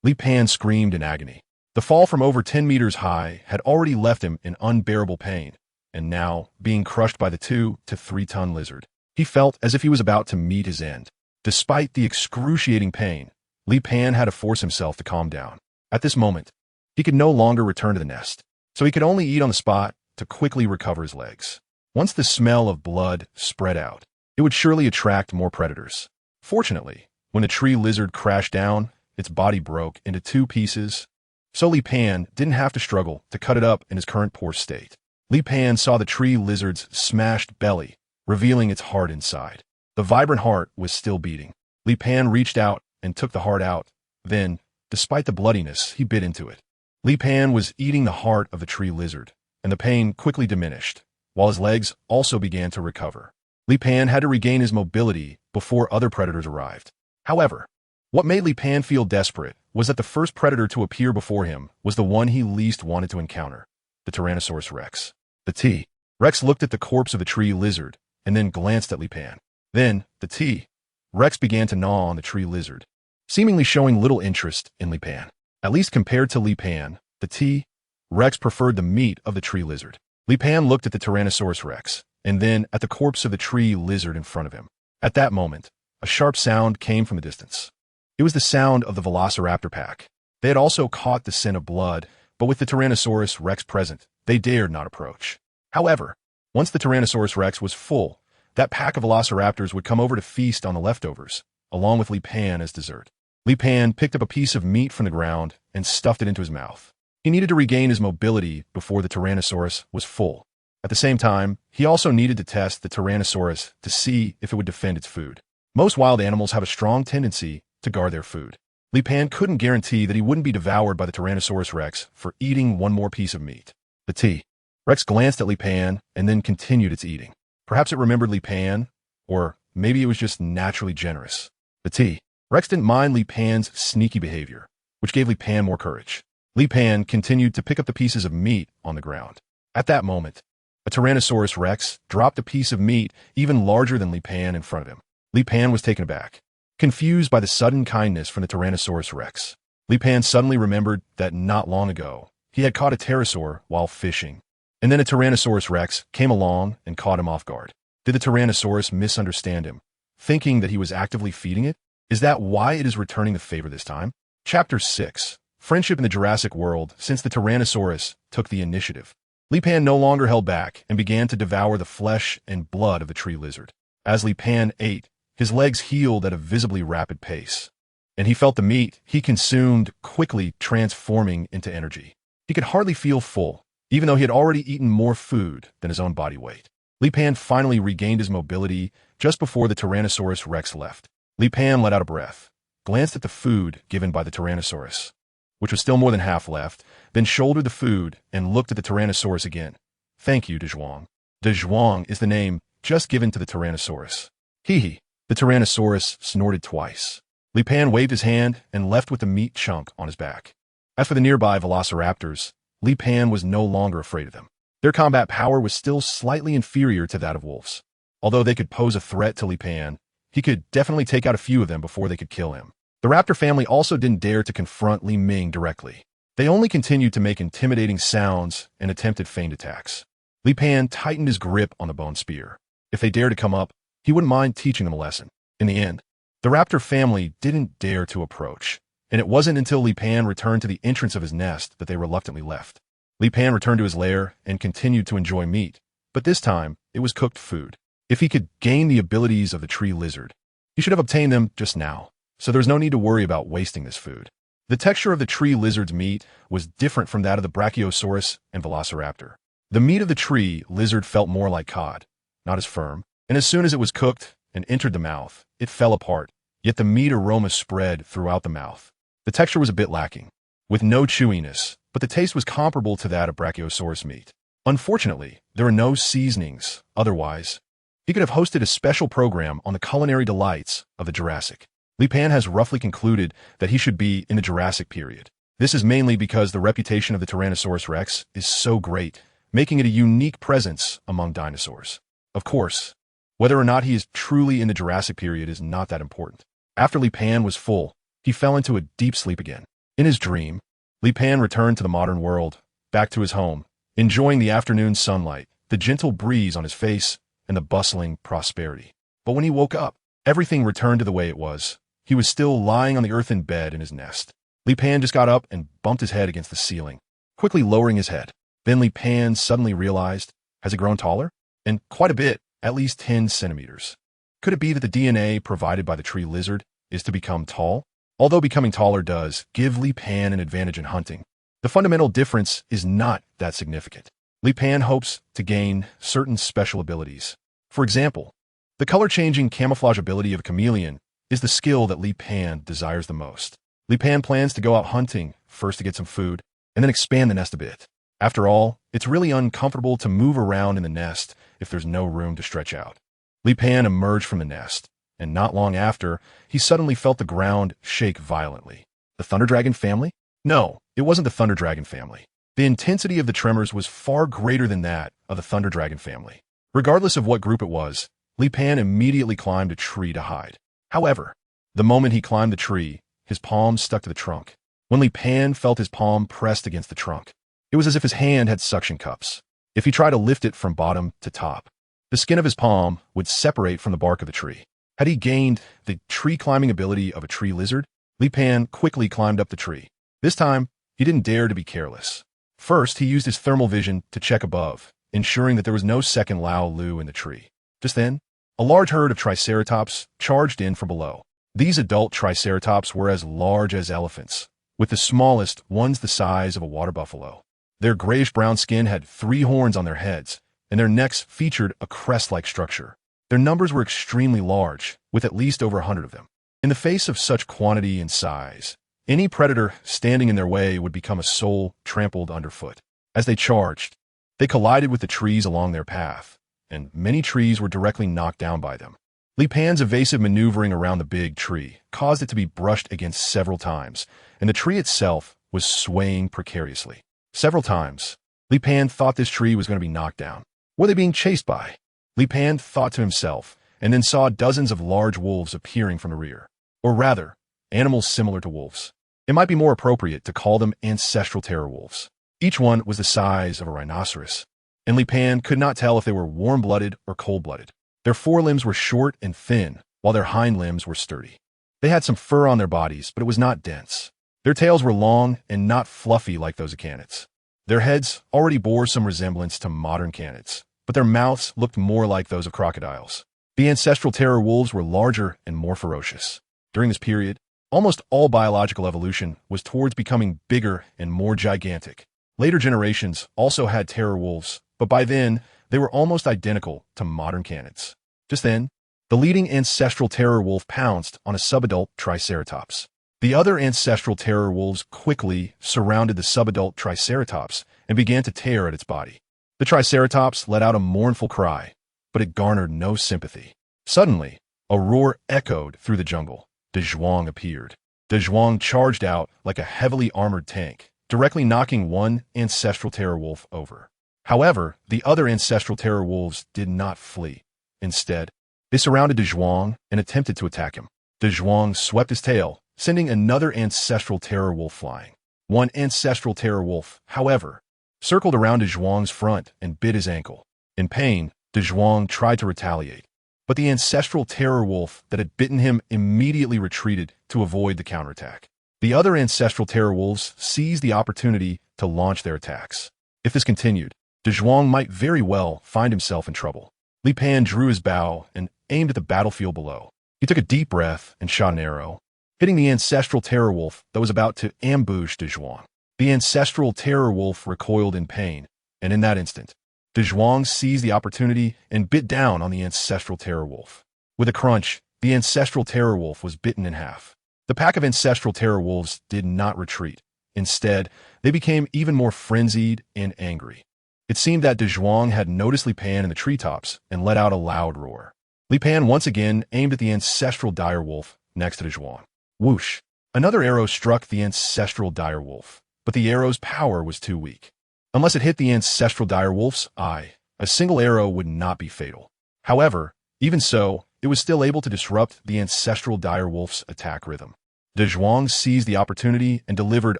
Li Pan screamed in agony. The fall from over 10 meters high had already left him in unbearable pain, and now, being crushed by the 2 to 3 ton lizard, he felt as if he was about to meet his end. Despite the excruciating pain, Li Pan had to force himself to calm down. At this moment, he could no longer return to the nest, so he could only eat on the spot to quickly recover his legs. Once the smell of blood spread out, it would surely attract more predators. Fortunately, when the tree lizard crashed down, its body broke into 2 pieces, so Li Pan didn't have to struggle to cut it up in his current poor state. Li Pan saw the tree lizard's smashed belly, revealing its heart inside. The vibrant heart was still beating. Li Pan reached out and took the heart out. Then, despite the bloodiness, he bit into it. Li Pan was eating the heart of the tree lizard, and the pain quickly diminished, while his legs also began to recover. Li Pan had to regain his mobility before other predators arrived. However, what made Li Pan feel desperate was that the first predator to appear before him was the one he least wanted to encounter, the Tyrannosaurus rex. The T-Rex looked at the corpse of the tree lizard and then glanced at Li Pan. Then, the T-Rex began to gnaw on the tree lizard, seemingly showing little interest in Li Pan. At least compared to Li Pan, the T-Rex preferred the meat of the tree lizard. Li Pan looked at the Tyrannosaurus rex and then at the corpse of the tree lizard in front of him. At that moment, a sharp sound came from the distance. It was the sound of the velociraptor pack. They had also caught the scent of blood, but with the Tyrannosaurus rex present, they dared not approach. However, once the Tyrannosaurus rex was full, that pack of velociraptors would come over to feast on the leftovers, along with Li Pan as dessert. Li Pan picked up a piece of meat from the ground and stuffed it into his mouth. He needed to regain his mobility before the Tyrannosaurus was full. At the same time, he also needed to test the Tyrannosaurus to see if it would defend its food. Most wild animals have a strong tendency to guard their food. Li Pan couldn't guarantee that he wouldn't be devoured by the Tyrannosaurus rex for eating one more piece of meat. The T-Rex glanced at Li Pan and then continued its eating. Perhaps it remembered Li Pan, or maybe it was just naturally generous. The T-Rex didn't mind Li Pan's sneaky behavior, which gave Li Pan more courage. Li Pan continued to pick up the pieces of meat on the ground. At that moment, a Tyrannosaurus rex dropped a piece of meat even larger than Li Pan in front of him. Li Pan was taken aback, confused by the sudden kindness from the Tyrannosaurus rex. Li Pan suddenly remembered that not long ago, he had caught a pterosaur while fishing, and then a Tyrannosaurus rex came along and caught him off guard. Did the Tyrannosaurus misunderstand him, thinking that he was actively feeding it? Is that why it is returning the favor this time? Chapter 6. Friendship in the Jurassic World since the Tyrannosaurus took the initiative. Li Pan no longer held back and began to devour the flesh and blood of the tree lizard. As Li Pan ate, his legs healed at a visibly rapid pace, and he felt the meat he consumed quickly transforming into energy. He could hardly feel full, even though he had already eaten more food than his own body weight. Li Pan finally regained his mobility just before the Tyrannosaurus rex left. Li Pan let out a breath, glanced at the food given by the Tyrannosaurus, which was still more than half left, then shouldered the food and looked at the Tyrannosaurus again. Thank you, Dazhuang. Dazhuang is the name just given to the Tyrannosaurus. Hee. The Tyrannosaurus snorted twice. Li Pan waved his hand and left with the meat chunk on his back. As for the nearby velociraptors, Li Pan was no longer afraid of them. Their combat power was still slightly inferior to that of wolves. Although they could pose a threat to Li Pan, he could definitely take out a few of them before they could kill him. The raptor family also didn't dare to confront Li Ming directly. They only continued to make intimidating sounds and attempted feigned attacks. Li Pan tightened his grip on the bone spear. If they dared to come up, he wouldn't mind teaching them a lesson. In the end, the raptor family didn't dare to approach, and it wasn't until Li Pan returned to the entrance of his nest that they reluctantly left. Li Pan returned to his lair and continued to enjoy meat, but this time it was cooked food. If he could gain the abilities of the tree lizard, he should have obtained them just now, so there was no need to worry about wasting this food. The texture of the tree lizard's meat was different from that of the Brachiosaurus and Velociraptor. The meat of the tree lizard felt more like cod, not as firm, and as soon as it was cooked and entered the mouth, it fell apart, yet the meat aroma spread throughout the mouth. The texture was a bit lacking, with no chewiness, but the taste was comparable to that of Brachiosaurus meat. Unfortunately, there are no seasonings, otherwise, he could have hosted a special program on the culinary delights of the Jurassic. Li Pan has roughly concluded that he should be in the Jurassic period. This is mainly because the reputation of the Tyrannosaurus rex is so great, making it a unique presence among dinosaurs. Of course, whether or not he is truly in the Jurassic period is not that important. After Li Pan was full, he fell into a deep sleep again. In his dream, Li Pan returned to the modern world, back to his home, enjoying the afternoon sunlight, the gentle breeze on his face, and the bustling prosperity. But when he woke up, everything returned to the way it was. He was still lying on the earthen bed in his nest. Li Pan just got up and bumped his head against the ceiling, quickly lowering his head. Then Li Pan suddenly realized, has it grown taller? And quite a bit, at least 10 centimeters. Could it be that the DNA provided by the tree lizard is to become tall? Although becoming taller does give Li Pan an advantage in hunting, the fundamental difference is not that significant. Li Pan hopes to gain certain special abilities. For example, the color-changing camouflage ability of a chameleon is the skill that Li Pan desires the most. Li Pan plans to go out hunting, first to get some food, and then expand the nest a bit. After all, it's really uncomfortable to move around in the nest if there's no room to stretch out. Li Pan emerged from the nest, and not long after, he suddenly felt the ground shake violently. The Thunder Dragon family? No, it wasn't the Thunder Dragon family. The intensity of the tremors was far greater than that of the Thunder Dragon family. Regardless of what group it was, Li Pan immediately climbed a tree to hide. However, the moment he climbed the tree, his palm stuck to the trunk. When Li Pan felt his palm pressed against the trunk, it was as if his hand had suction cups. If he tried to lift it from bottom to top, the skin of his palm would separate from the bark of the tree. Had he gained the tree climbing ability of a tree lizard, Li Pan quickly climbed up the tree. This time, he didn't dare to be careless. First, he used his thermal vision to check above, ensuring that there was no second Lao Lu in the tree. Just then, a large herd of Triceratops charged in from below. These adult Triceratops were as large as elephants, with the smallest ones the size of a water buffalo. Their grayish-brown skin had 3 horns on their heads, and their necks featured a crest-like structure. Their numbers were extremely large, with at least over 100 of them. In the face of such quantity and size, any predator standing in their way would become a soul trampled underfoot. As they charged, they collided with the trees along their path, and many trees were directly knocked down by them. Li Pan's evasive maneuvering around the big tree caused it to be brushed against several times, and the tree itself was swaying precariously. Several times, Li Pan thought this tree was going to be knocked down. What were they being chased by? Li Pan thought to himself, and then saw dozens of large wolves appearing from the rear. Or rather, animals similar to wolves. It might be more appropriate to call them ancestral terror wolves. Each one was the size of a rhinoceros, and Li Pan could not tell if they were warm-blooded or cold-blooded. Their forelimbs were short and thin, while their hind limbs were sturdy. They had some fur on their bodies, but it was not dense. Their tails were long and not fluffy like those of canids. Their heads already bore some resemblance to modern canids, but their mouths looked more like those of crocodiles. The ancestral terror wolves were larger and more ferocious. During this period, almost all biological evolution was towards becoming bigger and more gigantic. Later generations also had terror wolves, but by then, they were almost identical to modern canids. Just then, the leading ancestral terror wolf pounced on a subadult Triceratops. The other ancestral terror wolves quickly surrounded the subadult Triceratops and began to tear at its body. The Triceratops let out a mournful cry, but it garnered no sympathy. Suddenly, a roar echoed through the jungle. Dazhuang appeared. Dazhuang charged out like a heavily armored tank, directly knocking one ancestral terror wolf over. However, the other ancestral terror wolves did not flee. Instead, they surrounded Dazhuang and attempted to attack him. Dazhuang swept his tail, sending another ancestral terror wolf flying. One ancestral terror wolf, however, circled around Dazhuang's front and bit his ankle. In pain, Dazhuang tried to retaliate, but the ancestral terror wolf that had bitten him immediately retreated to avoid the counterattack. The other ancestral terror wolves seized the opportunity to launch their attacks. If this continued, Dazhuang might very well find himself in trouble. Li Pan drew his bow and aimed at the battlefield below. He took a deep breath and shot an arrow, hitting the ancestral terror wolf that was about to ambush Dazhuang. The ancestral terror wolf recoiled in pain, and in that instant, Dazhuang seized the opportunity and bit down on the ancestral terror wolf. With a crunch, the ancestral terror wolf was bitten in half. The pack of ancestral terror wolves did not retreat. Instead, they became even more frenzied and angry. It seemed that Dazhuang had noticed Li Pan in the treetops and let out a loud roar. Li Pan once again aimed at the ancestral dire wolf next to Dazhuang. Whoosh! Another arrow struck the ancestral dire wolf, but the arrow's power was too weak. Unless it hit the ancestral dire wolf's eye, a single arrow would not be fatal. However, even so, it was still able to disrupt the ancestral dire wolf's attack rhythm. Dazhuang seized the opportunity and delivered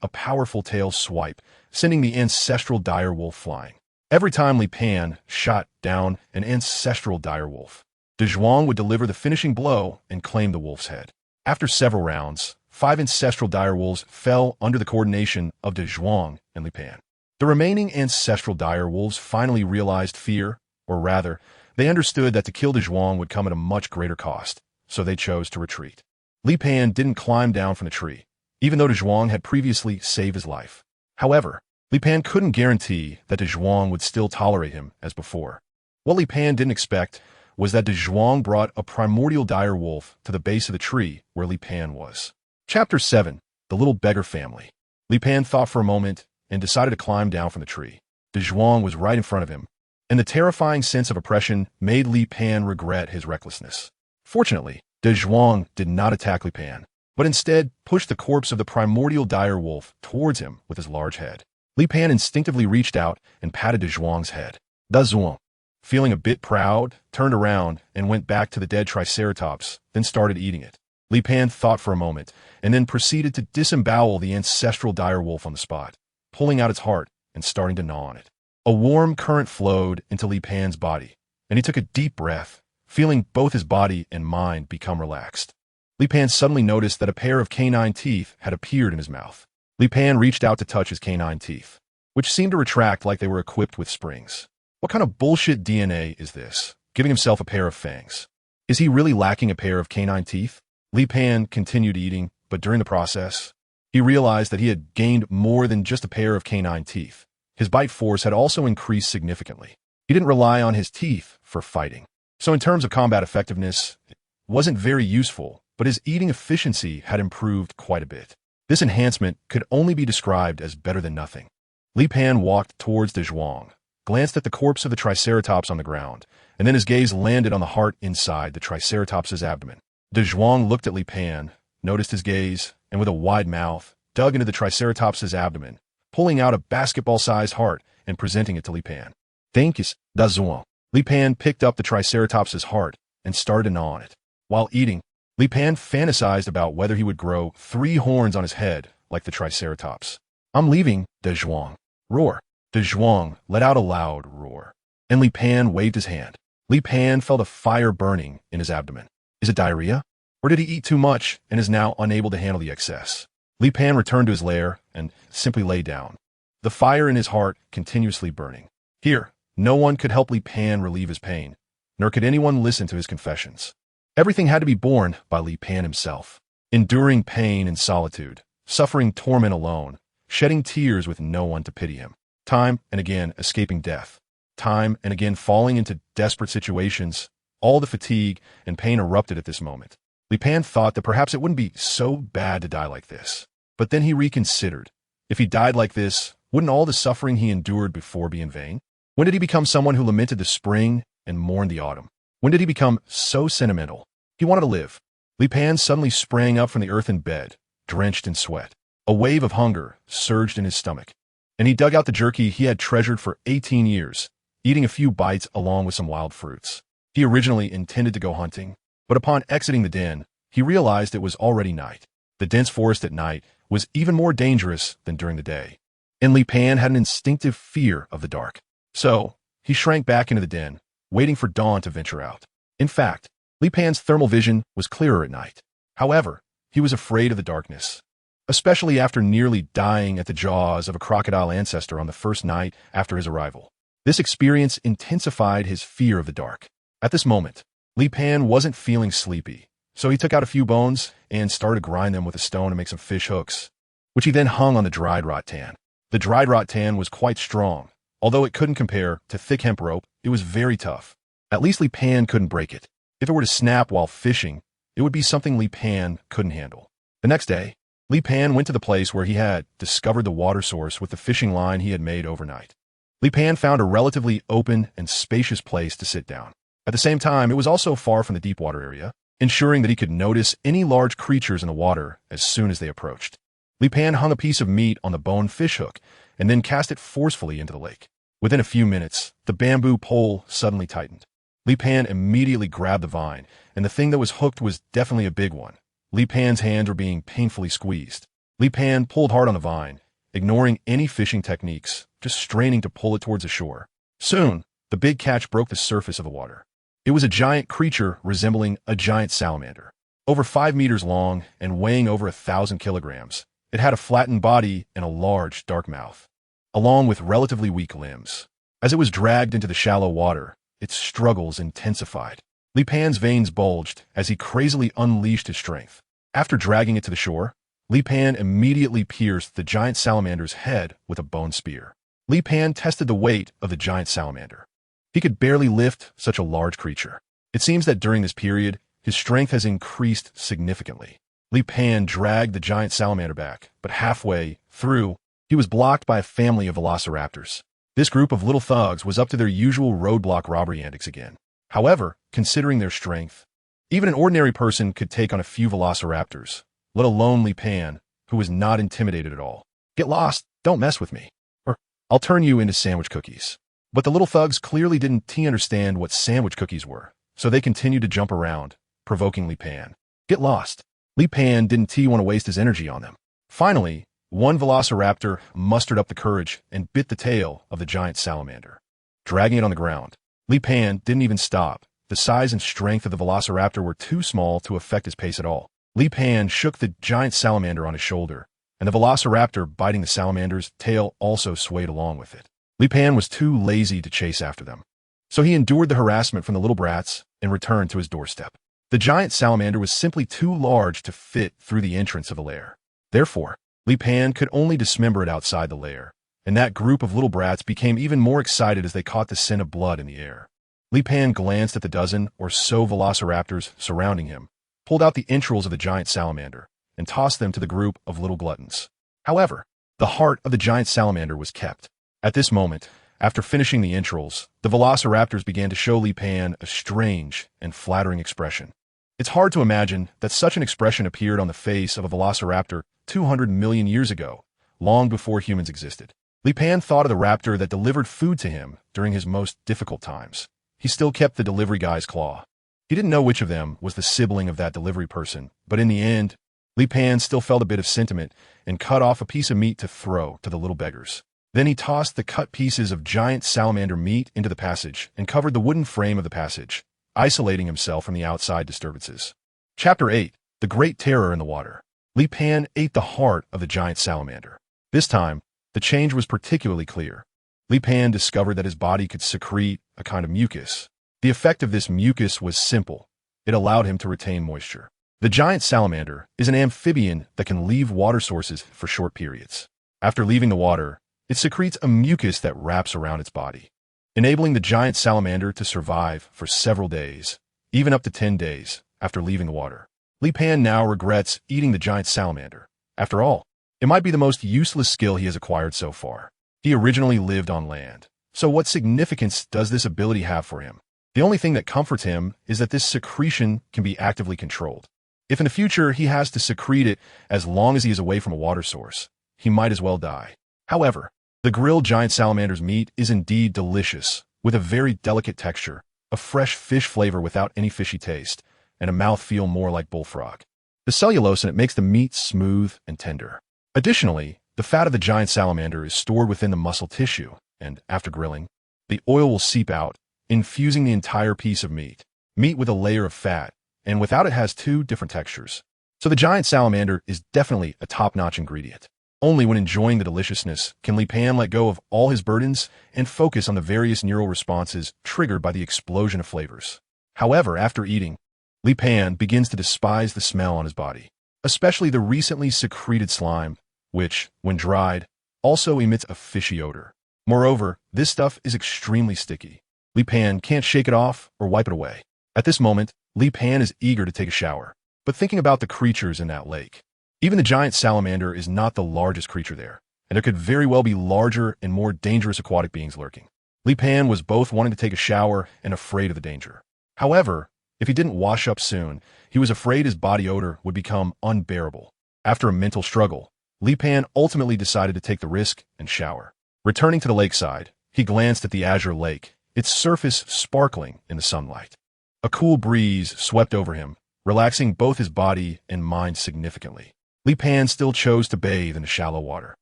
a powerful tail swipe, sending the ancestral dire wolf flying. Every time Li Pan shot down an ancestral dire wolf, Dazhuang would deliver the finishing blow and claim the wolf's head. After several rounds, 5 ancestral dire wolves fell under the coordination of Dazhuang and Li Pan. The remaining ancestral dire wolves finally realized fear, or rather, they understood that to kill Dazhuang would come at a much greater cost, so they chose to retreat. Li Pan didn't climb down from the tree, even though Dazhuang had previously saved his life. However, Li Pan couldn't guarantee that Dazhuang would still tolerate him as before. What Li Pan didn't expect was that Dazhuang brought a primordial dire wolf to the base of the tree where Li Pan was. Chapter 7. The Little Beggar Family. Li Pan thought for a moment and decided to climb down from the tree. Dazhuang was right in front of him, and the terrifying sense of oppression made Li Pan regret his recklessness. Fortunately, Dazhuang did not attack Li Pan, but instead pushed the corpse of the primordial dire wolf towards him with his large head. Li Pan instinctively reached out and patted Dazhuang's head. Dazhuang, feeling a bit proud, turned around and went back to the dead Triceratops, then started eating it. Li Pan thought for a moment, and then proceeded to disembowel the ancestral dire wolf on the spot, pulling out its heart and starting to gnaw on it. A warm current flowed into Li Pan's body, and he took a deep breath, feeling both his body and mind become relaxed. Li Pan suddenly noticed that a pair of canine teeth had appeared in his mouth. Li Pan reached out to touch his canine teeth, which seemed to retract like they were equipped with springs. What kind of bullshit DNA is this, giving himself a pair of fangs? Is he really lacking a pair of canine teeth? Li Pan continued eating, but during the process, he realized that he had gained more than just a pair of canine teeth. His bite force had also increased significantly. He didn't rely on his teeth for fighting. So in terms of combat effectiveness, it wasn't very useful, but his eating efficiency had improved quite a bit. This enhancement could only be described as better than nothing. Li Pan walked towards Dazhuang, glanced at the corpse of the Triceratops on the ground, and then his gaze landed on the heart inside the Triceratops's abdomen. Dazhuang looked at Li Pan, noticed his gaze, and with a wide mouth, dug into the Triceratops's abdomen, pulling out a basketball-sized heart and presenting it to Li Pan. Thank you, Dazhuang. Li Pan picked up the Triceratops's heart and started to gnaw on it. While eating, Li Pan fantasized about whether he would grow 3 horns on his head like the Triceratops. I'm leaving, Dazhuang. Roar. Dazhuang let out a loud roar, and Li Pan waved his hand. Li Pan felt a fire burning in his abdomen. Is it diarrhea? Or did he eat too much and is now unable to handle the excess? Li Pan returned to his lair and simply lay down, the fire in his heart continuously burning. Here, no one could help Li Pan relieve his pain, nor could anyone listen to his confessions. Everything had to be borne by Li Pan himself, enduring pain and solitude, suffering torment alone, shedding tears with no one to pity him, time and again escaping death, time and again falling into desperate situations. All the fatigue and pain erupted at this moment. Li Pan thought that perhaps it wouldn't be so bad to die like this. But then he reconsidered. If he died like this, wouldn't all the suffering he endured before be in vain? When did he become someone who lamented the spring and mourned the autumn? When did he become so sentimental? He wanted to live. Li Pan suddenly sprang up from the earthen bed, drenched in sweat. A wave of hunger surged in his stomach, and he dug out the jerky he had treasured for 18 years, eating a few bites along with some wild fruits. He originally intended to go hunting, but upon exiting the den, he realized it was already night. The dense forest at night was even more dangerous than during the day, and Li Pan had an instinctive fear of the dark. So, he shrank back into the den, waiting for dawn to venture out. In fact, Li Pan's thermal vision was clearer at night. However, he was afraid of the darkness, especially after nearly dying at the jaws of a crocodile ancestor on the first night after his arrival. This experience intensified his fear of the dark. At this moment, Li Pan wasn't feeling sleepy, so he took out a few bones and started to grind them with a stone to make some fish hooks, which he then hung on the dried rattan. The dried rattan was quite strong. Although it couldn't compare to thick hemp rope, it was very tough. At least Li Pan couldn't break it. If it were to snap while fishing, it would be something Li Pan couldn't handle. The next day, Li Pan went to the place where he had discovered the water source with the fishing line he had made overnight. Li Pan found a relatively open and spacious place to sit down. At the same time, it was also far from the deep water area, ensuring that he could notice any large creatures in the water as soon as they approached. Li Pan hung a piece of meat on the bone fish hook and then cast it forcefully into the lake. Within a few minutes, the bamboo pole suddenly tightened. Li Pan immediately grabbed the vine, and the thing that was hooked was definitely a big one. Li Pan's hands were being painfully squeezed. Li Pan pulled hard on the vine, ignoring any fishing techniques, just straining to pull it towards the shore. Soon, the big catch broke the surface of the water. It was a giant creature resembling a giant salamander. Over 5 meters long and weighing over 1,000 kilograms, it had a flattened body and a large, dark mouth, along with relatively weak limbs. As it was dragged into the shallow water, its struggles intensified. Li Pan's veins bulged as he crazily unleashed his strength. After dragging it to the shore, Li Pan immediately pierced the giant salamander's head with a bone spear. Li Pan tested the weight of the giant salamander. He could barely lift such a large creature. It seems that during this period, his strength has increased significantly. Li Pan dragged the giant salamander back, but halfway through, he was blocked by a family of velociraptors. This group of little thugs was up to their usual roadblock robbery antics again. However, considering their strength, even an ordinary person could take on a few velociraptors, let alone Li Pan, who was not intimidated at all. "Get lost, don't mess with me, or I'll turn you into sandwich cookies." But the little thugs clearly didn't understand what sandwich cookies were, so they continued to jump around, provoking Li Pan. "Get lost." Li Pan didn't want to waste his energy on them. Finally, one velociraptor mustered up the courage and bit the tail of the giant salamander, dragging it on the ground. Li Pan didn't even stop. The size and strength of the velociraptor were too small to affect his pace at all. Li Pan shook the giant salamander on his shoulder, and the velociraptor biting the salamander's tail also swayed along with it. Li Pan was too lazy to chase after them, so he endured the harassment from the little brats and returned to his doorstep. The giant salamander was simply too large to fit through the entrance of the lair. Therefore, Li Pan could only dismember it outside the lair, and that group of little brats became even more excited as they caught the scent of blood in the air. Li Pan glanced at the dozen or so velociraptors surrounding him, pulled out the entrails of the giant salamander, and tossed them to the group of little gluttons. However, the heart of the giant salamander was kept. At this moment, after finishing the entrails, the velociraptors began to show Li Pan a strange and flattering expression. It's hard to imagine that such an expression appeared on the face of a velociraptor 200 million years ago, long before humans existed. Li Pan thought of the raptor that delivered food to him during his most difficult times. He still kept the delivery guy's claw. He didn't know which of them was the sibling of that delivery person, but in the end, Li Pan still felt a bit of sentiment and cut off a piece of meat to throw to the little beggars. Then he tossed the cut pieces of giant salamander meat into the passage and covered the wooden frame of the passage, isolating himself from the outside disturbances. Chapter 8. The Great Terror in the Water. Li Pan ate the heart of the giant salamander. This time, the change was particularly clear. Li Pan discovered that his body could secrete a kind of mucus. The effect of this mucus was simple. It allowed him to retain moisture. The giant salamander is an amphibian that can leave water sources for short periods. After leaving the water, it secretes a mucus that wraps around its body, enabling the giant salamander to survive for several days, even up to 10 days, after leaving the water. Li Pan now regrets eating the giant salamander. After all, it might be the most useless skill he has acquired so far. He originally lived on land, so what significance does this ability have for him? The only thing that comforts him is that this secretion can be actively controlled. If in the future he has to secrete it as long as he is away from a water source, he might as well die. However, the grilled giant salamander's meat is indeed delicious, with a very delicate texture, a fresh fish flavor without any fishy taste, and a mouthfeel more like bullfrog. The cellulose in it makes the meat smooth and tender. Additionally, the fat of the giant salamander is stored within the muscle tissue, and after grilling, the oil will seep out, infusing the entire piece of meat. Meat with a layer of fat, and without it has two different textures. So the giant salamander is definitely a top-notch ingredient. Only when enjoying the deliciousness can Li Pan let go of all his burdens and focus on the various neural responses triggered by the explosion of flavors. However, after eating, Li Pan begins to despise the smell on his body, especially the recently secreted slime, which, when dried, also emits a fishy odor. Moreover, this stuff is extremely sticky. Li Pan can't shake it off or wipe it away. At this moment, Li Pan is eager to take a shower, but thinking about the creatures in that lake. Even the giant salamander is not the largest creature there, and there could very well be larger and more dangerous aquatic beings lurking. Li Pan was both wanting to take a shower and afraid of the danger. However, if he didn't wash up soon, he was afraid his body odor would become unbearable. After a mental struggle, Li Pan ultimately decided to take the risk and shower. Returning to the lakeside, he glanced at the azure lake, its surface sparkling in the sunlight. A cool breeze swept over him, relaxing both his body and mind significantly. Li Pan still chose to bathe in the shallow water,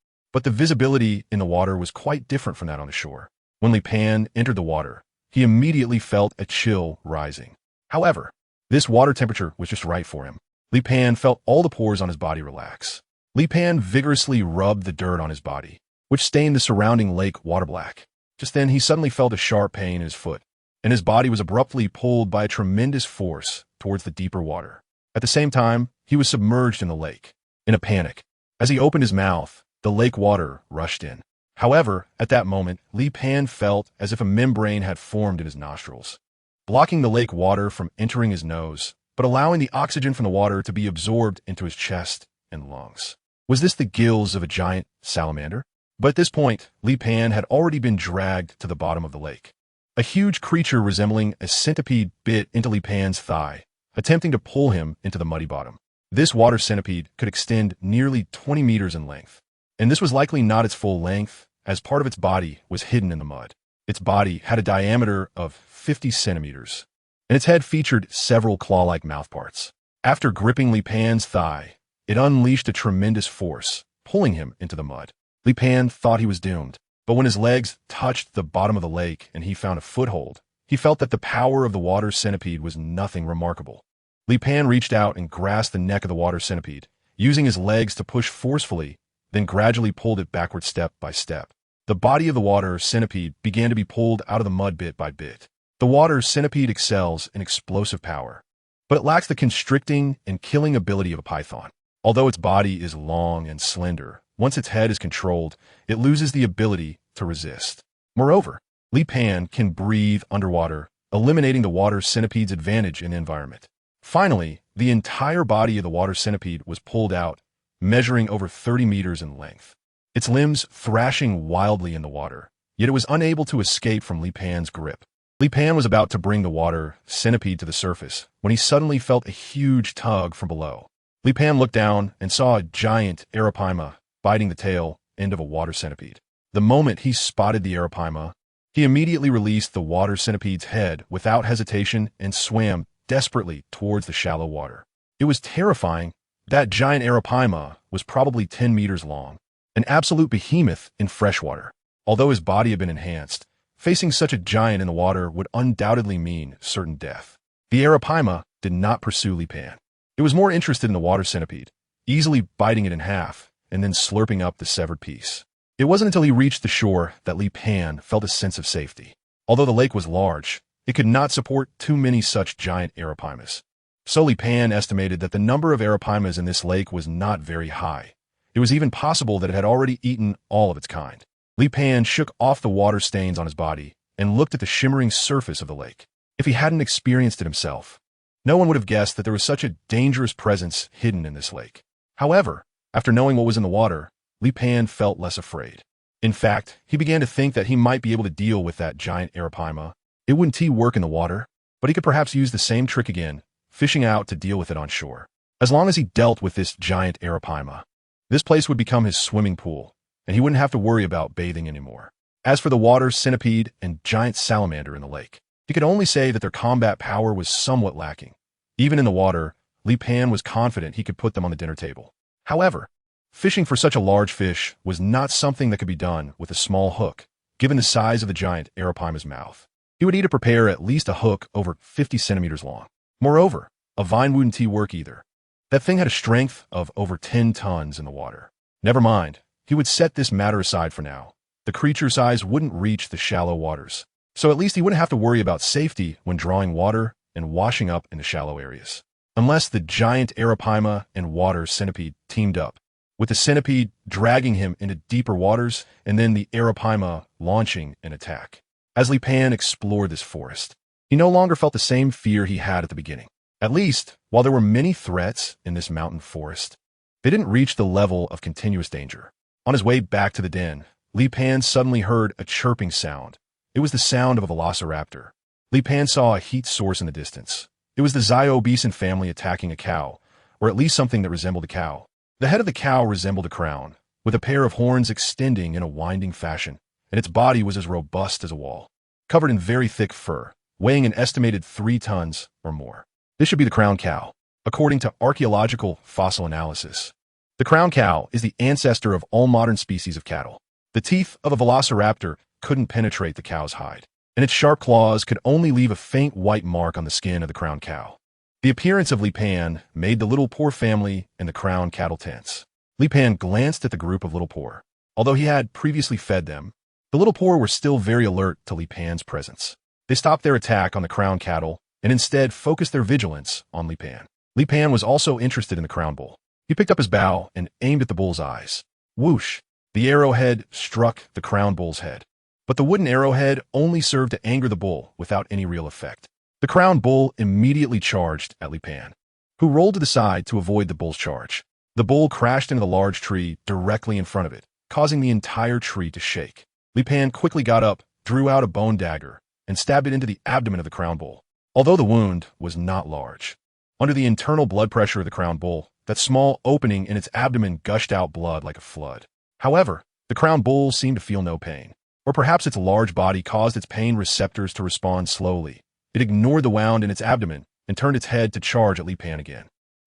but the visibility in the water was quite different from that on the shore. When Li Pan entered the water, he immediately felt a chill rising. However, this water temperature was just right for him. Li Pan felt all the pores on his body relax. Li Pan vigorously rubbed the dirt on his body, which stained the surrounding lake water black. Just then, he suddenly felt a sharp pain in his foot, and his body was abruptly pulled by a tremendous force towards the deeper water. At the same time, he was submerged in the lake. In a panic, as he opened his mouth, the lake water rushed in. However, at that moment, Li Pan felt as if a membrane had formed in his nostrils, blocking the lake water from entering his nose, but allowing the oxygen from the water to be absorbed into his chest and lungs. Was this the gills of a giant salamander? But at this point, Li Pan had already been dragged to the bottom of the lake. A huge creature resembling a centipede bit into Li Pan's thigh, attempting to pull him into the muddy bottom. This water centipede could extend nearly 20 meters in length, and this was likely not its full length, as part of its body was hidden in the mud. Its body had a diameter of 50 centimeters, and its head featured several claw-like mouthparts. After gripping Li Pan's thigh, it unleashed a tremendous force, pulling him into the mud. Li Pan thought he was doomed, but when his legs touched the bottom of the lake and he found a foothold, he felt that the power of the water centipede was nothing remarkable. Li Pan reached out and grasped the neck of the water centipede, using his legs to push forcefully, then gradually pulled it backward step by step. The body of the water centipede began to be pulled out of the mud bit by bit. The water centipede excels in explosive power, but it lacks the constricting and killing ability of a python. Although its body is long and slender, once its head is controlled, it loses the ability to resist. Moreover, Li Pan can breathe underwater, eliminating the water centipede's advantage in the environment. Finally, the entire body of the water centipede was pulled out, measuring over 30 meters in length. Its limbs thrashing wildly in the water, yet it was unable to escape from Li Pan's grip. Li Pan was about to bring the water centipede to the surface when he suddenly felt a huge tug from below. Li Pan looked down and saw a giant arapaima biting the tail end of a water centipede. The moment he spotted the arapaima, he immediately released the water centipede's head without hesitation and swam desperately towards the shallow water. It was terrifying. That giant arapaima was probably 10 meters long, an absolute behemoth in freshwater. Although his body had been enhanced, facing such a giant in the water would undoubtedly mean certain death. The arapaima did not pursue Li Pan. It was more interested in the water centipede, easily biting it in half and then slurping up the severed piece. It wasn't until he reached the shore that Li Pan felt a sense of safety. Although the lake was large, it could not support too many such giant arapaimas. So Li Pan estimated that the number of arapaimas in this lake was not very high. It was even possible that it had already eaten all of its kind. Li Pan shook off the water stains on his body and looked at the shimmering surface of the lake. If he hadn't experienced it himself, no one would have guessed that there was such a dangerous presence hidden in this lake. However, after knowing what was in the water, Li Pan felt less afraid. In fact, he began to think that he might be able to deal with that giant arapaima. It wouldn't work in the water, but he could perhaps use the same trick again, fishing out to deal with it on shore. As long as he dealt with this giant arapaima, this place would become his swimming pool, and he wouldn't have to worry about bathing anymore. As for the water centipede and giant salamander in the lake, he could only say that their combat power was somewhat lacking. Even in the water, Li Pan was confident he could put them on the dinner table. However, fishing for such a large fish was not something that could be done with a small hook, given the size of the giant arapaima's mouth. He would need to prepare at least a hook over 50 centimeters long. Moreover, a vine wouldn't work either. That thing had a strength of over 10 tons in the water. Never mind, he would set this matter aside for now. The creature's size wouldn't reach the shallow waters, so at least he wouldn't have to worry about safety when drawing water and washing up in the shallow areas. Unless the giant arapaima and water centipede teamed up, with the centipede dragging him into deeper waters and then the arapaima launching an attack. As Li Pan explored this forest, he no longer felt the same fear he had at the beginning. At least, while there were many threats in this mountain forest, they didn't reach the level of continuous danger. On his way back to the den, Li Pan suddenly heard a chirping sound. It was the sound of a velociraptor. Li Pan saw a heat source in the distance. It was the Zyobesen family attacking a cow, or at least something that resembled a cow. The head of the cow resembled a crown, with a pair of horns extending in a winding fashion, and its body was as robust as a wall, covered in very thick fur, weighing an estimated 3 tons or more. This should be the crown cow. according to archaeological fossil analysis. The crowned cow is the ancestor of all modern species of cattle. The teeth of a velociraptor couldn't penetrate the cow's hide, and its sharp claws could only leave a faint white mark on the skin of the crowned cow. The appearance of Li Pan made the little poor family and the crowned cattle tense. Li Pan glanced at the group of little poor. Although he had previously fed them, the little poor were still very alert to Li Pan's presence. They stopped their attack on the crowned cattle and instead focused their vigilance on Li Pan. Li Pan was also interested in the crowned bull. He picked up his bow and aimed at the bull's eyes. Whoosh! The arrowhead struck the crowned bull's head. But the wooden arrowhead only served to anger the bull without any real effect. The crowned bull immediately charged at Li Pan, who rolled to the side to avoid the bull's charge. The bull crashed into the large tree directly in front of it, causing the entire tree to shake. Li Pan quickly got up, drew out a bone dagger, and stabbed it into the abdomen of the crowned bull. Although the wound was not large, under the internal blood pressure of the crowned bull, that small opening in its abdomen gushed out blood like a flood. However, the crowned bull seemed to feel no pain. Or perhaps its large body caused its pain receptors to respond slowly. It ignored the wound in its abdomen and turned its head to charge at Li Pan again.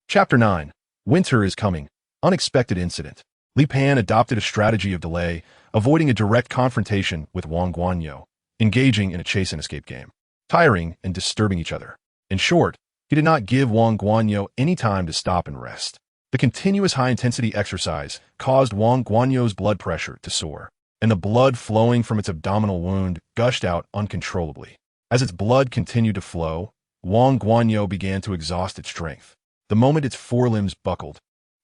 Chapter 9. Winter is coming. Unexpected incident. Li Pan adopted a strategy of delay, avoiding a direct confrontation with Wang Guanyu, engaging in a chase and escape game, tiring and disturbing each other. In short, he did not give Wang Guanyu any time to stop and rest. The continuous high-intensity exercise caused Wang Guanyu's blood pressure to soar, and the blood flowing from its abdominal wound gushed out uncontrollably. As its blood continued to flow, Wang Guanyu began to exhaust its strength. The moment its forelimbs buckled,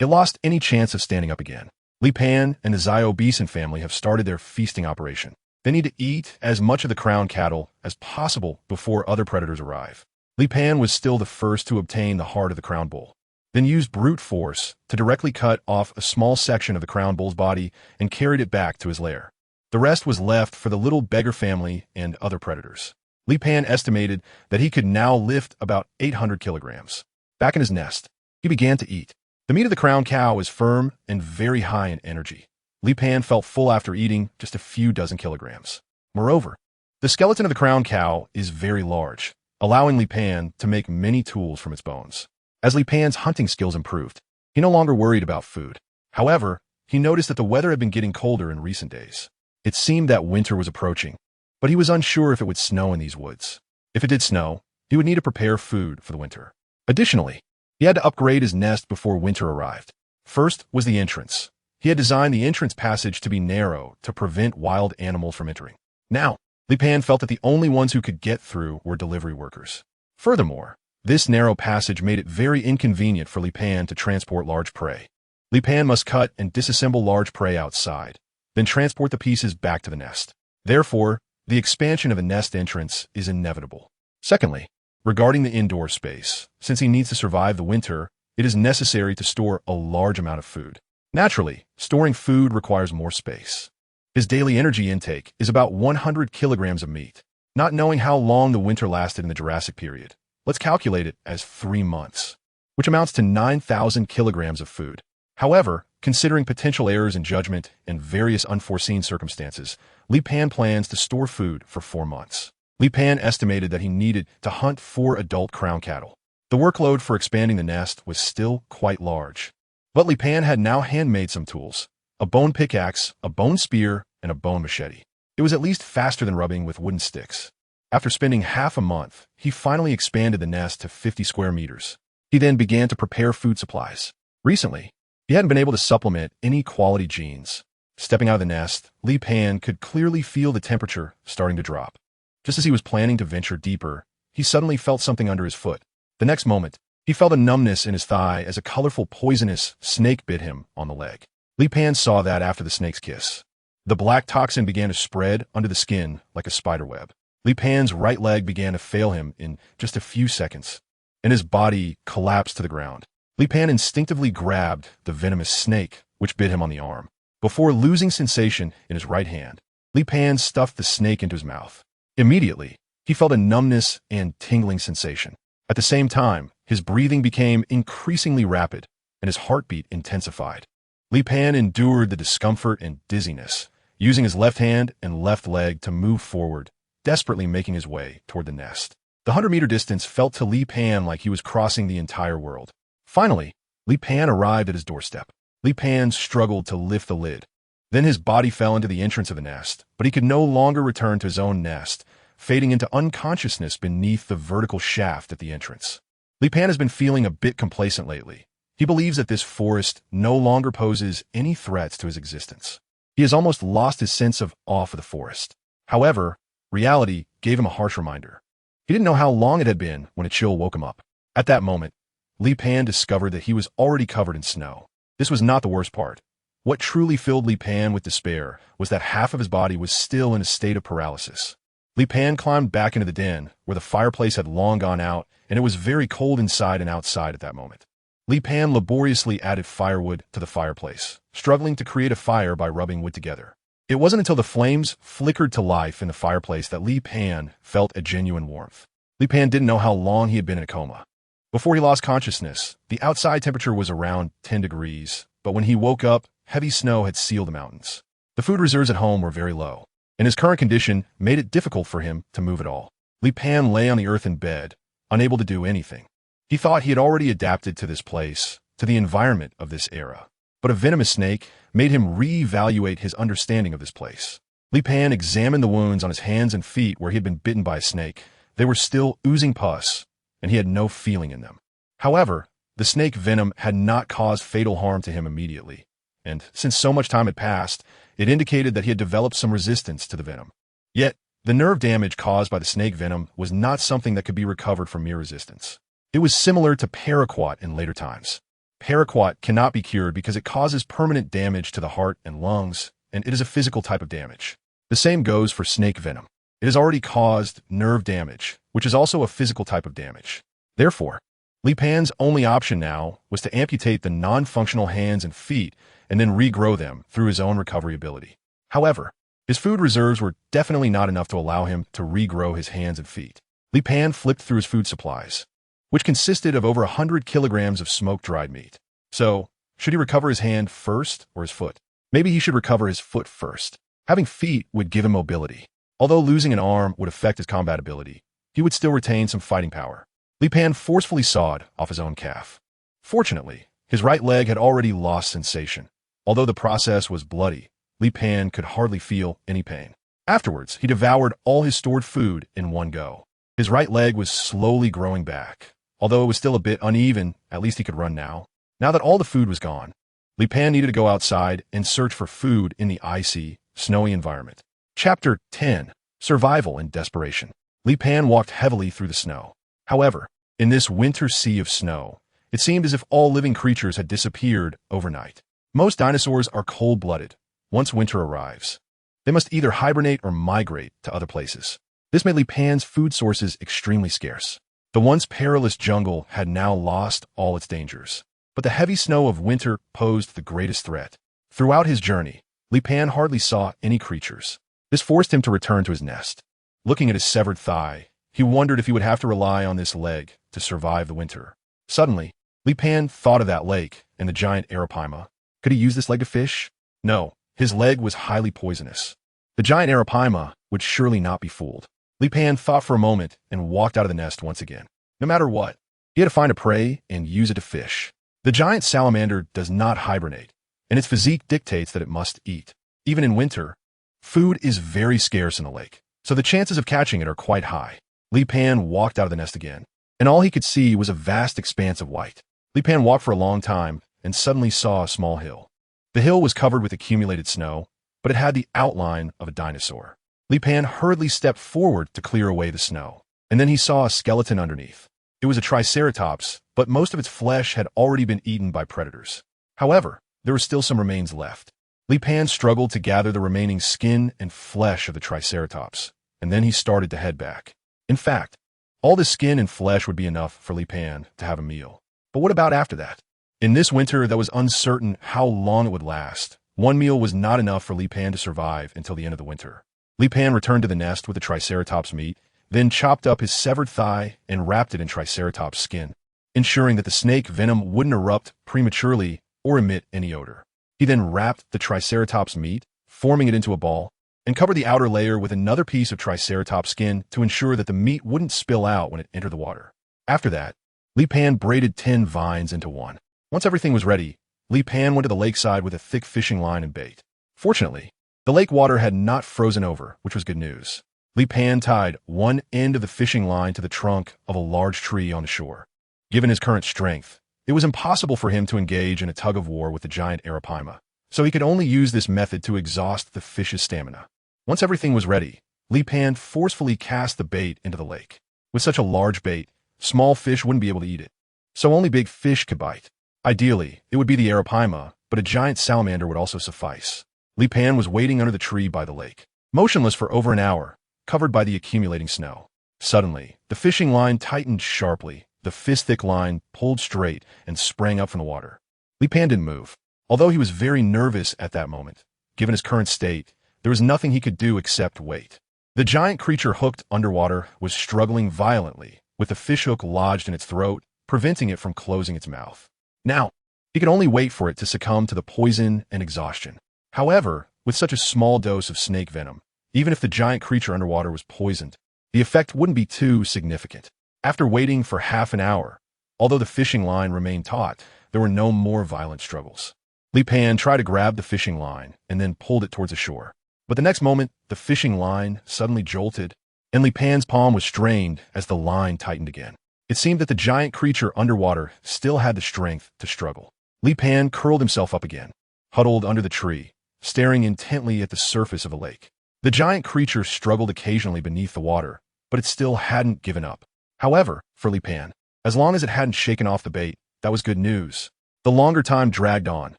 it lost any chance of standing up again. Li Pan and the Xiao Bison family have started their feasting operation. They need to eat as much of the crowned cattle as possible before other predators arrive. Li Pan was still the first to obtain the heart of the crowned bull, then used brute force to directly cut off a small section of the crowned bull's body and carried it back to his lair. The rest was left for the little beggar family and other predators. Li Pan estimated that he could now lift about 800 kilograms. Back in his nest, he began to eat. The meat of the crowned cow is firm and very high in energy. Li Pan felt full after eating just a few dozen kilograms. Moreover, the skeleton of the crowned cow is very large, allowing Li Pan to make many tools from its bones. As Li Pan's hunting skills improved, he no longer worried about food. However, he noticed that the weather had been getting colder in recent days. It seemed that winter was approaching, but he was unsure if it would snow in these woods. If it did snow, he would need to prepare food for the winter. Additionally, he had to upgrade his nest before winter arrived. First was the entrance. He had designed the entrance passage to be narrow to prevent wild animals from entering. Now, Li Pan felt that the only ones who could get through were delivery workers. Furthermore, this narrow passage made it very inconvenient for Li Pan to transport large prey. Li Pan must cut and disassemble large prey outside, then transport the pieces back to the nest. Therefore, the expansion of a nest entrance is inevitable. Secondly, regarding the indoor space, since he needs to survive the winter, it is necessary to store a large amount of food. Naturally, storing food requires more space. His daily energy intake is about 100 kilograms of meat. Not knowing how long the winter lasted in the Jurassic period, let's calculate it as 3 months, which amounts to 9,000 kilograms of food. However, considering potential errors in judgment and various unforeseen circumstances, Li Pan plans to store food for 4 months. Li Pan estimated that he needed to hunt 4 adult crown cattle. The workload for expanding the nest was still quite large. But Li Pan had now handmade some tools: a bone pickaxe, a bone spear, and a bone machete. It was at least faster than rubbing with wooden sticks. After spending half a month, he finally expanded the nest to 50 square meters. He then began to prepare food supplies. Recently, he hadn't been able to supplement any quality genes. Stepping out of the nest, Li Pan could clearly feel the temperature starting to drop. Just as he was planning to venture deeper, he suddenly felt something under his foot. The next moment, he felt a numbness in his thigh as a colorful, poisonous snake bit him on the leg. Li Pan saw that after the snake's kiss. The black toxin began to spread under the skin like a spider web. Li Pan's right leg began to fail him in just a few seconds, and his body collapsed to the ground. Li Pan instinctively grabbed the venomous snake, which bit him on the arm. Before losing sensation in his right hand, Li Pan stuffed the snake into his mouth. Immediately, he felt a numbness and tingling sensation. At the same time, his breathing became increasingly rapid, and his heartbeat intensified. Li Pan endured the discomfort and dizziness, using his left hand and left leg to move forward, desperately making his way toward the nest. The 100-meter distance felt to Li Pan like he was crossing the entire world. Finally, Li Pan arrived at his doorstep. Li Pan struggled to lift the lid. Then his body fell into the entrance of the nest, but he could no longer return to his own nest, fading into unconsciousness beneath the vertical shaft at the entrance. Li Pan has been feeling a bit complacent lately. He believes that this forest no longer poses any threats to his existence. He has almost lost his sense of awe for the forest. However, reality gave him a harsh reminder. He didn't know how long it had been when a chill woke him up. At that moment, Li Pan discovered that he was already covered in snow. This was not the worst part. What truly filled Li Pan with despair was that half of his body was still in a state of paralysis. Li Pan climbed back into the den, where the fireplace had long gone out, and it was very cold inside and outside at that moment. Li Pan laboriously added firewood to the fireplace, struggling to create a fire by rubbing wood together. It wasn't until the flames flickered to life in the fireplace that Li Pan felt a genuine warmth. Li Pan didn't know how long he had been in a coma. Before he lost consciousness, the outside temperature was around 10 degrees, but when he woke up, heavy snow had sealed the mountains. The food reserves at home were very low, and his current condition made it difficult for him to move at all. Li Pan lay on the earth in bed, unable to do anything. He thought he had already adapted to this place, to the environment of this era. But a venomous snake made him re-evaluate his understanding of this place. Li Pan examined the wounds on his hands and feet where he had been bitten by a snake. They were still oozing pus, and he had no feeling in them. However, the snake venom had not caused fatal harm to him immediately, and since so much time had passed, it indicated that he had developed some resistance to the venom. Yet, the nerve damage caused by the snake venom was not something that could be recovered from mere resistance. It was similar to paraquat in later times. Paraquat cannot be cured because it causes permanent damage to the heart and lungs, and it is a physical type of damage. The same goes for snake venom. It has already caused nerve damage, which is also a physical type of damage. Therefore, Li Pan's only option now was to amputate the non-functional hands and feet and then regrow them through his own recovery ability. However, his food reserves were definitely not enough to allow him to regrow his hands and feet. Li Pan flipped through his food supplies, which consisted of over 100 kilograms of smoked dried meat. So, should he recover his hand first or his foot? Maybe he should recover his foot first. Having feet would give him mobility. Although losing an arm would affect his combat ability, he would still retain some fighting power. Li Pan forcefully sawed off his own calf. Fortunately, his right leg had already lost sensation. Although the process was bloody, Li Pan could hardly feel any pain. Afterwards, he devoured all his stored food in one go. His right leg was slowly growing back. Although it was still a bit uneven, at least he could run now. Now that all the food was gone, Li Pan needed to go outside and search for food in the icy, snowy environment. Chapter 10. Survival and Desperation. Li Pan walked heavily through the snow. However, in this winter sea of snow, it seemed as if all living creatures had disappeared overnight. Most dinosaurs are cold-blooded. Once winter arrives, they must either hibernate or migrate to other places. This made Li Pan's food sources extremely scarce. The once perilous jungle had now lost all its dangers, but the heavy snow of winter posed the greatest threat. Throughout his journey, Li Pan hardly saw any creatures. This forced him to return to his nest. Looking at his severed thigh, he wondered if he would have to rely on this leg to survive the winter. Suddenly, Li Pan thought of that lake and the giant arapaima. Could he use this leg to fish? No, his leg was highly poisonous. The giant arapaima would surely not be fooled. Li Pan thought for a moment and walked out of the nest once again. No matter what, he had to find a prey and use it to fish. The giant salamander does not hibernate, and its physique dictates that it must eat. Even in winter, food is very scarce in the lake, so the chances of catching it are quite high. Li Pan walked out of the nest again, and all he could see was a vast expanse of white. Li Pan walked for a long time and suddenly saw a small hill. The hill was covered with accumulated snow, but it had the outline of a dinosaur. Li Pan hurriedly stepped forward to clear away the snow, and then he saw a skeleton underneath. It was a triceratops, but most of its flesh had already been eaten by predators. However, there were still some remains left. Li Pan struggled to gather the remaining skin and flesh of the triceratops, and then he started to head back. In fact, all the skin and flesh would be enough for Li Pan to have a meal. But what about after that? In this winter that was uncertain how long it would last, one meal was not enough for Li Pan to survive until the end of the winter. Li Pan returned to the nest with the triceratops meat, then chopped up his severed thigh and wrapped it in triceratops skin, ensuring that the snake venom wouldn't erupt prematurely or emit any odor. He then wrapped the triceratops meat, forming it into a ball, and covered the outer layer with another piece of triceratops skin to ensure that the meat wouldn't spill out when it entered the water. After that, Li Pan braided 10 vines into one. Once everything was ready, Li Pan went to the lakeside with a thick fishing line and bait. Fortunately, the lake water had not frozen over, which was good news. Li Pan tied one end of the fishing line to the trunk of a large tree on the shore. Given his current strength, it was impossible for him to engage in a tug-of-war with the giant arapaima, so he could only use this method to exhaust the fish's stamina. Once everything was ready, Li Pan forcefully cast the bait into the lake. With such a large bait, small fish wouldn't be able to eat it, so only big fish could bite. Ideally, it would be the arapaima, but a giant salamander would also suffice. Li Pan was waiting under the tree by the lake, motionless for over an hour, covered by the accumulating snow. Suddenly, the fishing line tightened sharply. The fist-thick line pulled straight and sprang up from the water. Li Pan didn't move. Although he was very nervous at that moment, given his current state, there was nothing he could do except wait. The giant creature hooked underwater was struggling violently, with the fishhook lodged in its throat, preventing it from closing its mouth. Now, he could only wait for it to succumb to the poison and exhaustion. However, with such a small dose of snake venom, even if the giant creature underwater was poisoned, the effect wouldn't be too significant. After waiting for half an hour, although the fishing line remained taut, there were no more violent struggles. Li Pan tried to grab the fishing line and then pulled it towards the shore. But the next moment, the fishing line suddenly jolted, and Li Pan's palm was strained as the line tightened again. It seemed that the giant creature underwater still had the strength to struggle. Li Pan curled himself up again, huddled under the tree, staring intently at the surface of the lake. The giant creature struggled occasionally beneath the water, but it still hadn't given up. However, for Li Pan, as long as it hadn't shaken off the bait, that was good news. The longer time dragged on,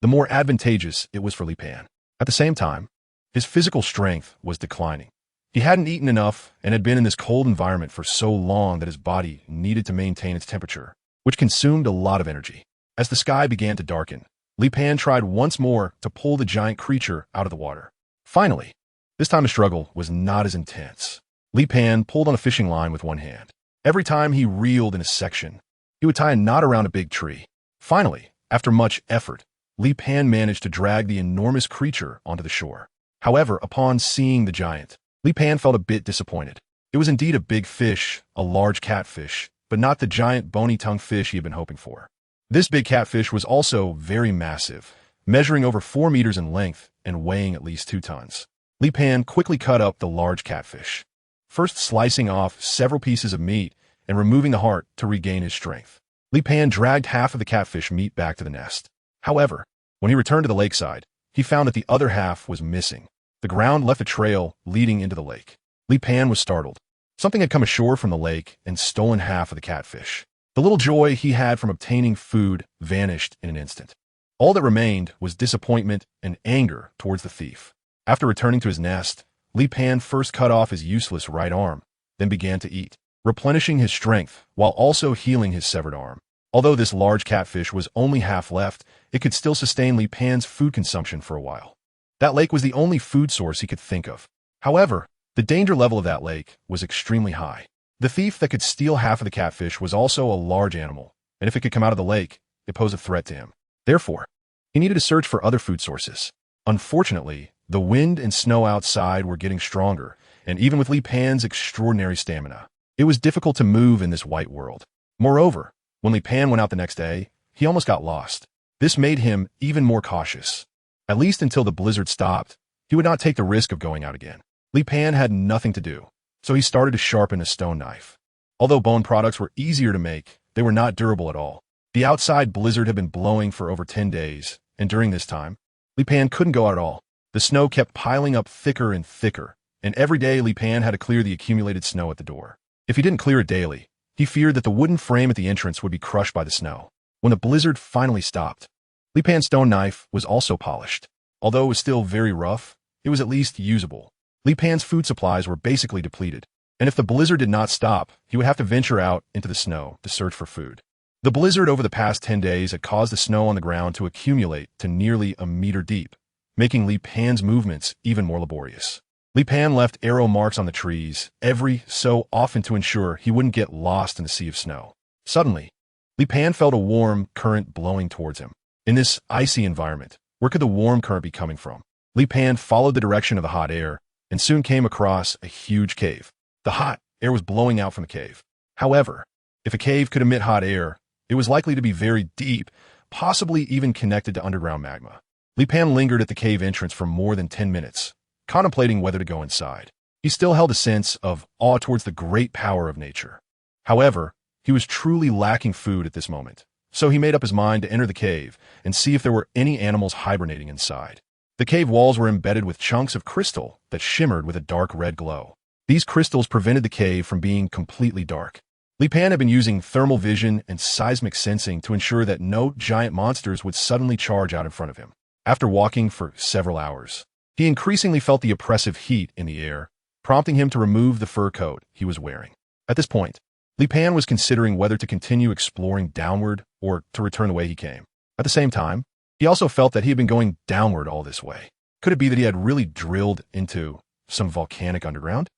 the more advantageous it was for Li Pan. At the same time, his physical strength was declining. He hadn't eaten enough and had been in this cold environment for so long that his body needed to maintain its temperature, which consumed a lot of energy. As the sky began to darken, Li Pan tried once more to pull the giant creature out of the water. Finally, this time the struggle was not as intense. Li Pan pulled on a fishing line with one hand. Every time he reeled in a section, he would tie a knot around a big tree. Finally, after much effort, Li Pan managed to drag the enormous creature onto the shore. However, upon seeing the giant, Li Pan felt a bit disappointed. It was indeed a big fish, a large catfish, but not the giant bony-tongued fish he had been hoping for. This big catfish was also very massive, measuring over 4 meters in length and weighing at least 2 tons. Li Pan quickly cut up the large catfish, first slicing off several pieces of meat and removing the heart to regain his strength. Li Pan dragged half of the catfish meat back to the nest. However, when he returned to the lakeside, he found that the other half was missing. The ground left a trail leading into the lake. Li Pan was startled. Something had come ashore from the lake and stolen half of the catfish. The little joy he had from obtaining food vanished in an instant. All that remained was disappointment and anger towards the thief. After returning to his nest, Li Pan first cut off his useless right arm, then began to eat, replenishing his strength while also healing his severed arm. Although this large catfish was only half left, it could still sustain Li Pan's food consumption for a while. That lake was the only food source he could think of. However, the danger level of that lake was extremely high. The thief that could steal half of the catfish was also a large animal, and if it could come out of the lake, it posed a threat to him. Therefore, he needed to search for other food sources. Unfortunately, the wind and snow outside were getting stronger, and even with Li Pan's extraordinary stamina, it was difficult to move in this white world. Moreover, when Li Pan went out the next day, he almost got lost. This made him even more cautious. At least until the blizzard stopped, he would not take the risk of going out again. Li Pan had nothing to do, so he started to sharpen a stone knife. Although bone products were easier to make, they were not durable at all. The outside blizzard had been blowing for over 10 days, and during this time, Li Pan couldn't go out at all. The snow kept piling up thicker and thicker, and every day Li Pan had to clear the accumulated snow at the door. If he didn't clear it daily, he feared that the wooden frame at the entrance would be crushed by the snow. When the blizzard finally stopped, Li Pan's stone knife was also polished. Although it was still very rough, it was at least usable. Li Pan's food supplies were basically depleted, and if the blizzard did not stop, he would have to venture out into the snow to search for food. The blizzard over the past 10 days had caused the snow on the ground to accumulate to nearly a meter deep, making Li Pan's movements even more laborious. Li Pan left arrow marks on the trees every so often to ensure he wouldn't get lost in the sea of snow. Suddenly, Li Pan felt a warm current blowing towards him. In this icy environment, where could the warm current be coming from? Li Pan followed the direction of the hot air and soon came across a huge cave. The hot air was blowing out from the cave. However, If a cave could emit hot air, it was likely to be very deep, possibly even connected to underground magma. Li Pan lingered at the cave entrance for more than 10 minutes, contemplating whether to go inside. He still held a sense of awe towards the great power of nature. However, he was truly lacking food at this moment, so he made up his mind to enter the cave and see if there were any animals hibernating inside. The cave walls were embedded with chunks of crystal that shimmered with a dark red glow. These crystals prevented the cave from being completely dark. Li Pan had been using thermal vision and seismic sensing to ensure that no giant monsters would suddenly charge out in front of him. After walking for several hours, he increasingly felt the oppressive heat in the air, prompting him to remove the fur coat he was wearing. At this point, Li Pan was considering whether to continue exploring downward or to return the way he came. At the same time, he also felt that he had been going downward all this way. Could it be that he had really drilled into some volcanic underground?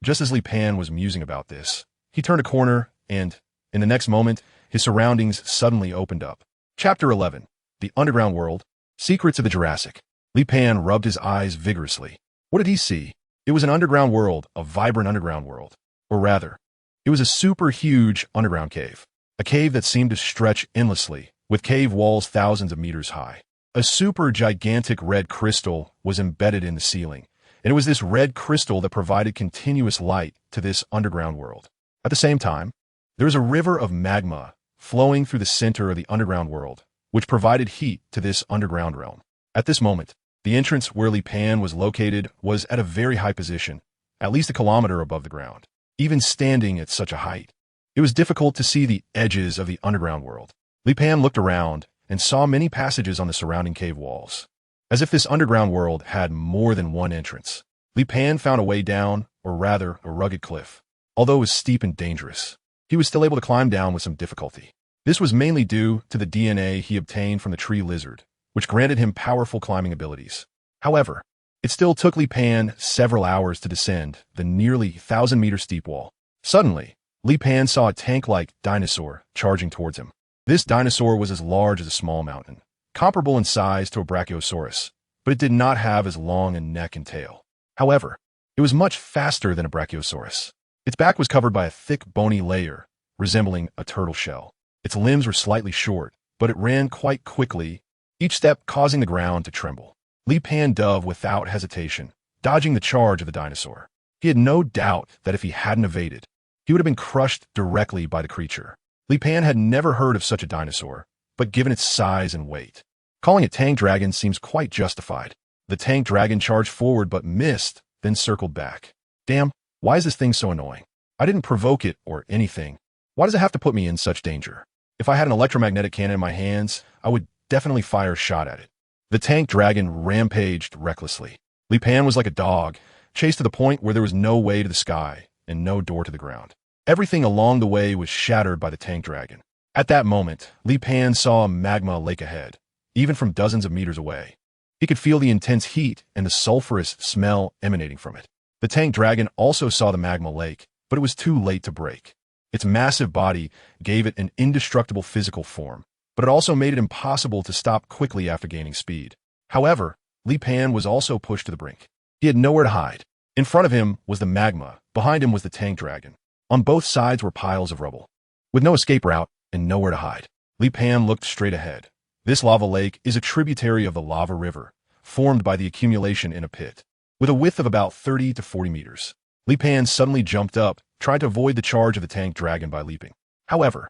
Just as Li Pan was musing about this, he turned a corner and, in the next moment, his surroundings suddenly opened up. Chapter 11. The Underground World. Secrets of the Jurassic. Li Pan rubbed his eyes vigorously. What did he see? It was an underground world, a vibrant underground world. Or rather, it was a super huge underground cave. A cave that seemed to stretch endlessly, with cave walls thousands of meters high. A super gigantic red crystal was embedded in the ceiling, and it was this red crystal that provided continuous light to this underground world. At the same time, there was a river of magma flowing through the center of the underground world, which provided heat to this underground realm. At this moment, the entrance where Li Pan was located was at a very high position, at least a kilometer above the ground. Even standing at such a height, it was difficult to see the edges of the underground world. Li Pan looked around and saw many passages on the surrounding cave walls. As if this underground world had more than one entrance, Li Pan found a way down, or rather, a rugged cliff. Although it was steep and dangerous, he was still able to climb down with some difficulty. This was mainly due to the DNA he obtained from the tree lizard, which granted him powerful climbing abilities. However, it still took Li Pan several hours to descend the nearly 1,000-meter steep wall. Suddenly, Li Pan saw a tank-like dinosaur charging towards him. This dinosaur was as large as a small mountain, comparable in size to a brachiosaurus, but it did not have as long a neck and tail. However, it was much faster than a brachiosaurus. Its back was covered by a thick, bony layer, resembling a turtle shell. Its limbs were slightly short, but it ran quite quickly, each step causing the ground to tremble. Li Pan dove without hesitation, dodging the charge of the dinosaur. He had no doubt that if he hadn't evaded, he would have been crushed directly by the creature. Li Pan had never heard of such a dinosaur, but given its size and weight, calling it tank dragon seems quite justified. The tank dragon charged forward but missed, then circled back. Damn, why is this thing so annoying? I didn't provoke it or anything. Why does it have to put me in such danger? If I had an electromagnetic cannon in my hands, I would definitely fire a shot at it. The tank dragon rampaged recklessly. Li Pan was like a dog, chased to the point where there was no way to the sky and no door to the ground. Everything along the way was shattered by the tank dragon. At that moment, Li Pan saw a magma lake ahead, even from dozens of meters away. He could feel the intense heat and the sulfurous smell emanating from it. The tank dragon also saw the magma lake, but it was too late to break. Its massive body gave it an indestructible physical form, but it also made it impossible to stop quickly after gaining speed. However, Li Pan was also pushed to the brink. He had nowhere to hide. In front of him was the magma, behind him was the tank dragon. On both sides were piles of rubble. With no escape route and nowhere to hide, Li Pan looked straight ahead. This lava lake is a tributary of the lava river, formed by the accumulation in a pit. With a width of about 30 to 40 meters, Li Pan suddenly jumped up, tried to avoid the charge of the tank dragon by leaping. However,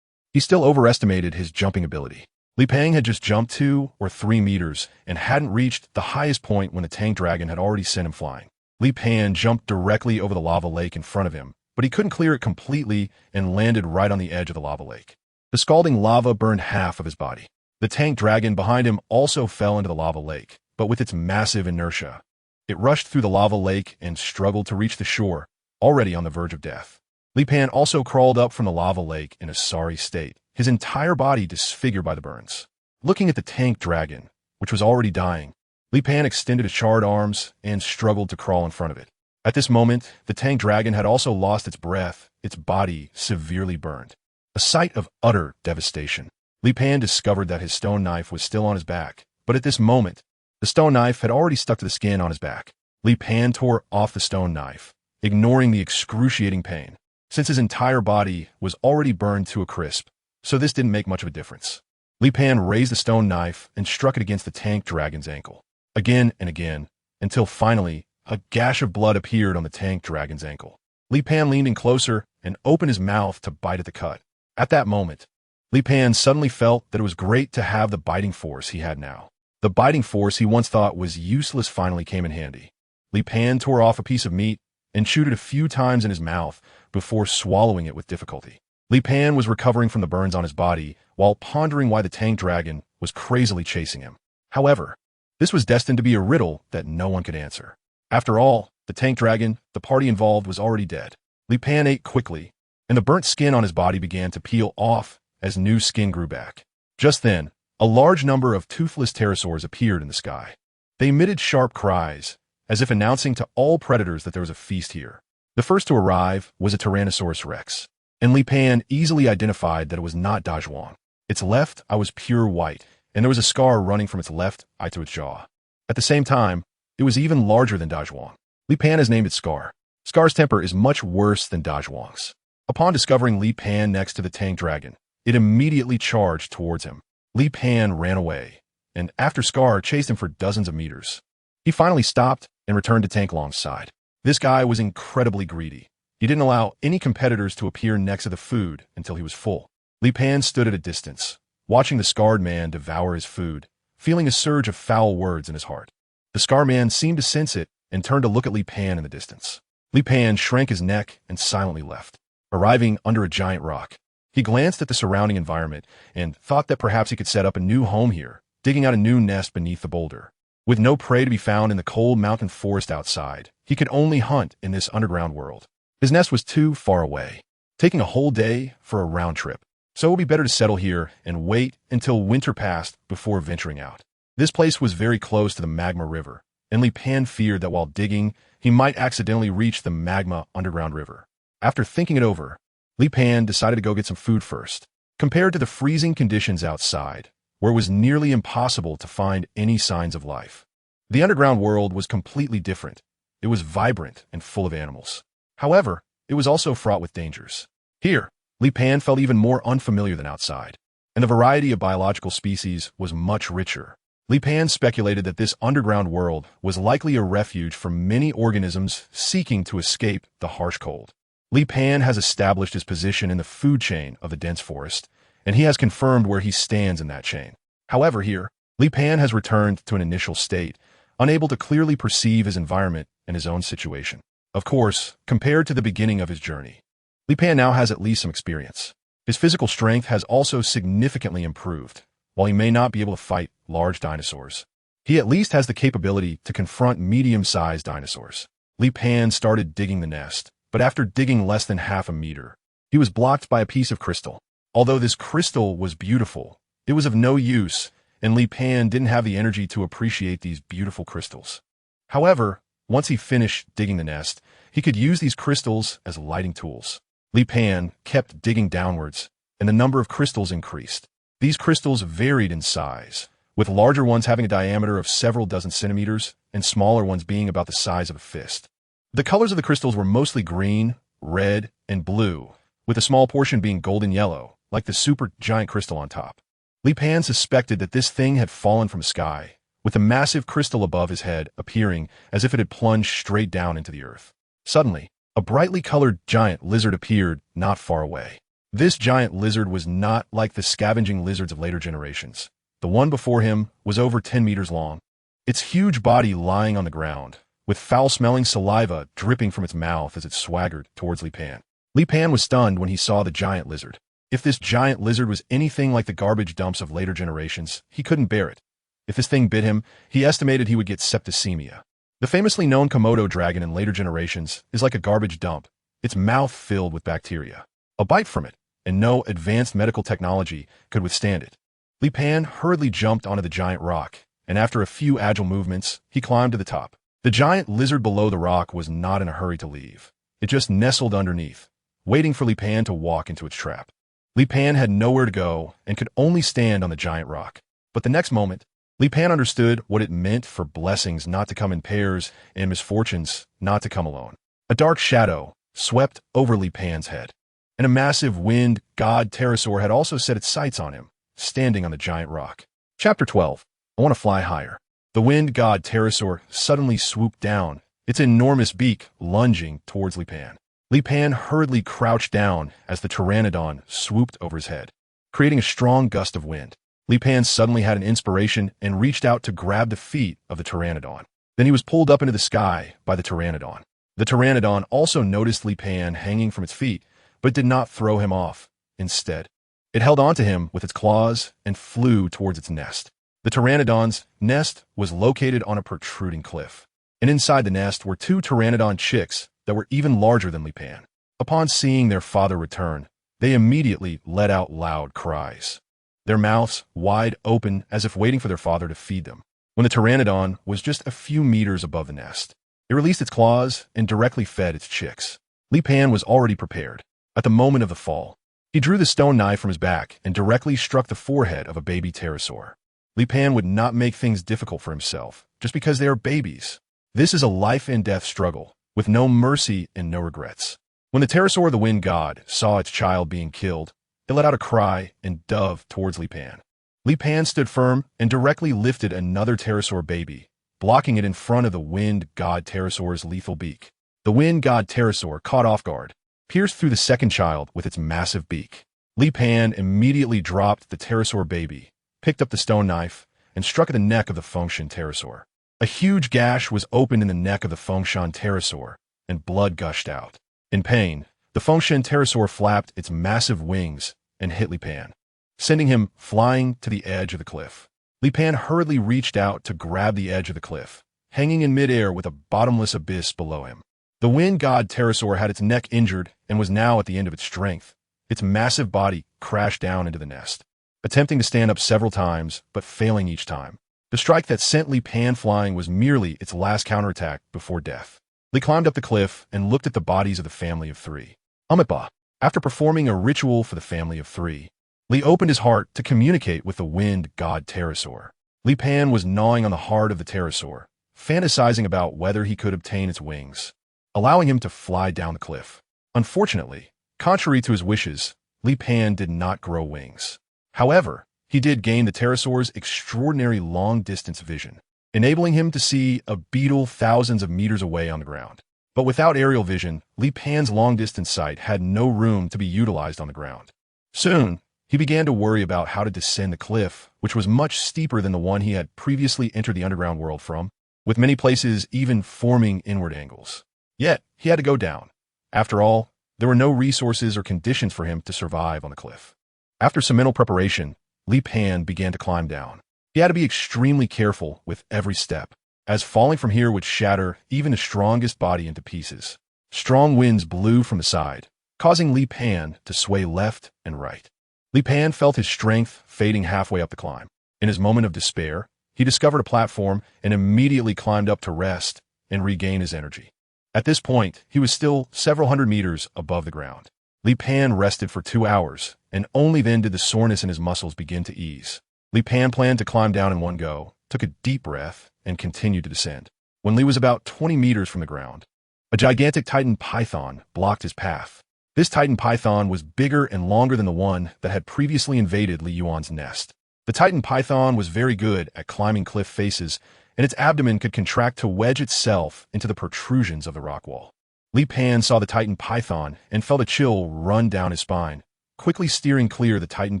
he still overestimated his jumping ability. Li Pan had just jumped 2 or 3 meters and hadn't reached the highest point when the tank dragon had already sent him flying. Li Pan jumped directly over the lava lake in front of him, but he couldn't clear it completely and landed right on the edge of the lava lake. The scalding lava burned half of his body. The tank dragon behind him also fell into the lava lake, but with its massive inertia, it rushed through the lava lake and struggled to reach the shore, already on the verge of death. Li Pan also crawled up from the lava lake in a sorry state, his entire body disfigured by the burns. Looking at the tank dragon, which was already dying, Li Pan extended his charred arms and struggled to crawl in front of it. At this moment, the tank dragon had also lost its breath, its body severely burned. A sight of utter devastation. Li Pan discovered that his stone knife was still on his back, but at this moment, the stone knife had already stuck to the skin on his back. Li Pan tore off the stone knife, ignoring the excruciating pain. since his entire body was already burned to a crisp, so this didn't make much of a difference. Li Pan raised the stone knife and struck it against the tank dragon's ankle, again and again, until finally a gash of blood appeared on the tank dragon's ankle. Li Pan leaned in closer and opened his mouth to bite at the cut. At that moment, Li Pan suddenly felt that it was great to have the biting force he had now. The biting force he once thought was useless finally came in handy. Li Pan tore off a piece of meat and chewed it a few times in his mouth before swallowing it with difficulty. Li Pan was recovering from the burns on his body while pondering why the tank dragon was crazily chasing him. However, this was destined to be a riddle that no one could answer. After all, the tank dragon, the party involved, was already dead. Li Pan ate quickly, and the burnt skin on his body began to peel off as new skin grew back. Just then, a large number of toothless pterosaurs appeared in the sky. They emitted sharp cries, as if announcing to all predators that there was a feast here. The first to arrive was a Tyrannosaurus rex, and Li Pan easily identified that it was not Dazhuang. Its left eye was pure white, and there was a scar running from its left eye to its jaw. At the same time, it was even larger than Dazhuang. Li Pan has named it Scar. Scar's temper is much worse than Dazhuang's. Upon discovering Li Pan next to the tank dragon, it immediately charged towards him. Li Pan ran away, and after Scar chased him for dozens of meters. He finally stopped and returned to Tank Long's side. This guy was incredibly greedy. He didn't allow any competitors to appear next to the food until he was full. Li Pan stood at a distance, watching the scarred man devour his food, feeling a surge of foul words in his heart. The scarred man seemed to sense it and turned to look at Li Pan in the distance. Li Pan shrank his neck and silently left, arriving under a giant rock. He glanced at the surrounding environment and thought that perhaps he could set up a new home here, digging out a new nest beneath the boulder. With no prey to be found in the cold mountain forest outside, he could only hunt in this underground world. His nest was too far away, taking a whole day for a round trip. So it would be better to settle here and wait until winter passed before venturing out. This place was very close to the magma river, and Li Pan feared that while digging, he might accidentally reach the magma underground river. After thinking it over, Li Pan decided to go get some food first. Compared to the freezing conditions outside, where it was nearly impossible to find any signs of life, the underground world was completely different. It was vibrant and full of animals. However, it was also fraught with dangers. Here, Li Pan felt even more unfamiliar than outside, and the variety of biological species was much richer. Li Pan speculated that this underground world was likely a refuge for many organisms seeking to escape the harsh cold. Li Pan has established his position in the food chain of the dense forest, and he has confirmed where he stands in that chain. However, here, Li Pan has returned to an initial state, unable to clearly perceive his environment and his own situation. Of course, compared to the beginning of his journey, Li Pan now has at least some experience. His physical strength has also significantly improved. While he may not be able to fight large dinosaurs, he at least has the capability to confront medium-sized dinosaurs. Li Pan started digging the nest, but after digging less than half a meter, he was blocked by a piece of crystal. Although this crystal was beautiful, it was of no use, and Li Pan didn't have the energy to appreciate these beautiful crystals. However, once he finished digging the nest, he could use these crystals as lighting tools. Li Pan kept digging downwards, and the number of crystals increased. These crystals varied in size, with larger ones having a diameter of several dozen centimeters and smaller ones being about the size of a fist. The colors of the crystals were mostly green, red, and blue, with a small portion being golden yellow, like the super giant crystal on top. Li Pan suspected that this thing had fallen from the sky, with a massive crystal above his head appearing as if it had plunged straight down into the earth. Suddenly, a brightly colored giant lizard appeared not far away. This giant lizard was not like the scavenging lizards of later generations. The one before him was over 10 meters long, its huge body lying on the ground, with foul-smelling saliva dripping from its mouth as it swaggered towards Li Pan. Li Pan was stunned when he saw the giant lizard. If this giant lizard was anything like the garbage dumps of later generations, he couldn't bear it. If this thing bit him, he estimated he would get septicemia. The famously known Komodo dragon in later generations is like a garbage dump, its mouth filled with bacteria. A bite from it, and no advanced medical technology could withstand it. Li Pan hurriedly jumped onto the giant rock, and after a few agile movements, he climbed to the top. The giant lizard below the rock was not in a hurry to leave. It just nestled underneath, waiting for Li Pan to walk into its trap. Li Pan had nowhere to go and could only stand on the giant rock. But the next moment, Li Pan understood what it meant for blessings not to come in pairs and misfortunes not to come alone. A dark shadow swept over Li Pan's head. And a massive wind god pterosaur had also set its sights on him, standing on the giant rock. Chapter 12. I want to fly higher. The wind god pterosaur suddenly swooped down, its enormous beak lunging towards Li Pan. Li Pan hurriedly crouched down as the pteranodon swooped over his head, creating a strong gust of wind. Li Pan suddenly had an inspiration and reached out to grab the feet of the pteranodon. Then he was pulled up into the sky by the pteranodon. The pteranodon also noticed Li Pan hanging from its feet, but did not throw him off. Instead, it held onto him with its claws and flew towards its nest. The pteranodon's nest was located on a protruding cliff, and inside the nest were two pteranodon chicks that were even larger than Li Pan. Upon seeing their father return, they immediately let out loud cries, their mouths wide open as if waiting for their father to feed them. When the pteranodon was just a few meters above the nest, it released its claws and directly fed its chicks. Li Pan was already prepared. At the moment of the fall, he drew the stone knife from his back and directly struck the forehead of a baby pterosaur. Li Pan would not make things difficult for himself just because they are babies. This is a life-and-death struggle, with no mercy and no regrets. When the pterosaur, the wind god, saw its child being killed, it let out a cry and dove towards Li Pan. Li Pan stood firm and directly lifted another pterosaur baby, blocking it in front of the wind god pterosaur's lethal beak. The wind god pterosaur, caught off guard, pierced through the second child with its massive beak. Li Pan immediately dropped the pterosaur baby, picked up the stone knife, and struck at the neck of the Fengshan pterosaur. A huge gash was opened in the neck of the Fengshan pterosaur, and blood gushed out. In pain, the Fengshan pterosaur flapped its massive wings and hit Li Pan, sending him flying to the edge of the cliff. Li Pan hurriedly reached out to grab the edge of the cliff, hanging in midair with a bottomless abyss below him. The wind god pterosaur had its neck injured and was now at the end of its strength. Its massive body crashed down into the nest, attempting to stand up several times, but failing each time. The strike that sent Li Pan flying was merely its last counterattack before death. Li climbed up the cliff and looked at the bodies of the family of three. Amitabha. After performing a ritual for the family of three, Li opened his heart to communicate with the wind god pterosaur. Li Pan was gnawing on the heart of the pterosaur, fantasizing about whether he could obtain its wings, allowing him to fly down the cliff. Unfortunately, contrary to his wishes, Li Pan did not grow wings. However, he did gain the pterosaur's extraordinary long-distance vision, enabling him to see a beetle thousands of meters away on the ground. But without aerial vision, Li Pan's long-distance sight had no room to be utilized on the ground. Soon, he began to worry about how to descend the cliff, which was much steeper than the one he had previously entered the underground world from, with many places even forming inward angles. Yet, he had to go down. After all, there were no resources or conditions for him to survive on the cliff. After some mental preparation, Li Pan began to climb down. He had to be extremely careful with every step, as falling from here would shatter even the strongest body into pieces. Strong winds blew from the side, causing Li Pan to sway left and right. Li Pan felt his strength fading halfway up the climb. In his moment of despair, he discovered a platform and immediately climbed up to rest and regain his energy. At this point, he was still several hundred meters above the ground. Li Pan rested for 2 hours, and only then did the soreness in his muscles begin to ease. Li Pan planned to climb down in one go, took a deep breath, and continued to descend. When Li was about 20 meters from the ground, a gigantic Titan python blocked his path. This Titan python was bigger and longer than the one that had previously invaded Li Yuan's nest. The Titan python was very good at climbing cliff faces, and its abdomen could contract to wedge itself into the protrusions of the rock wall. Li Pan saw the Titan python and felt a chill run down his spine, quickly steering clear the Titan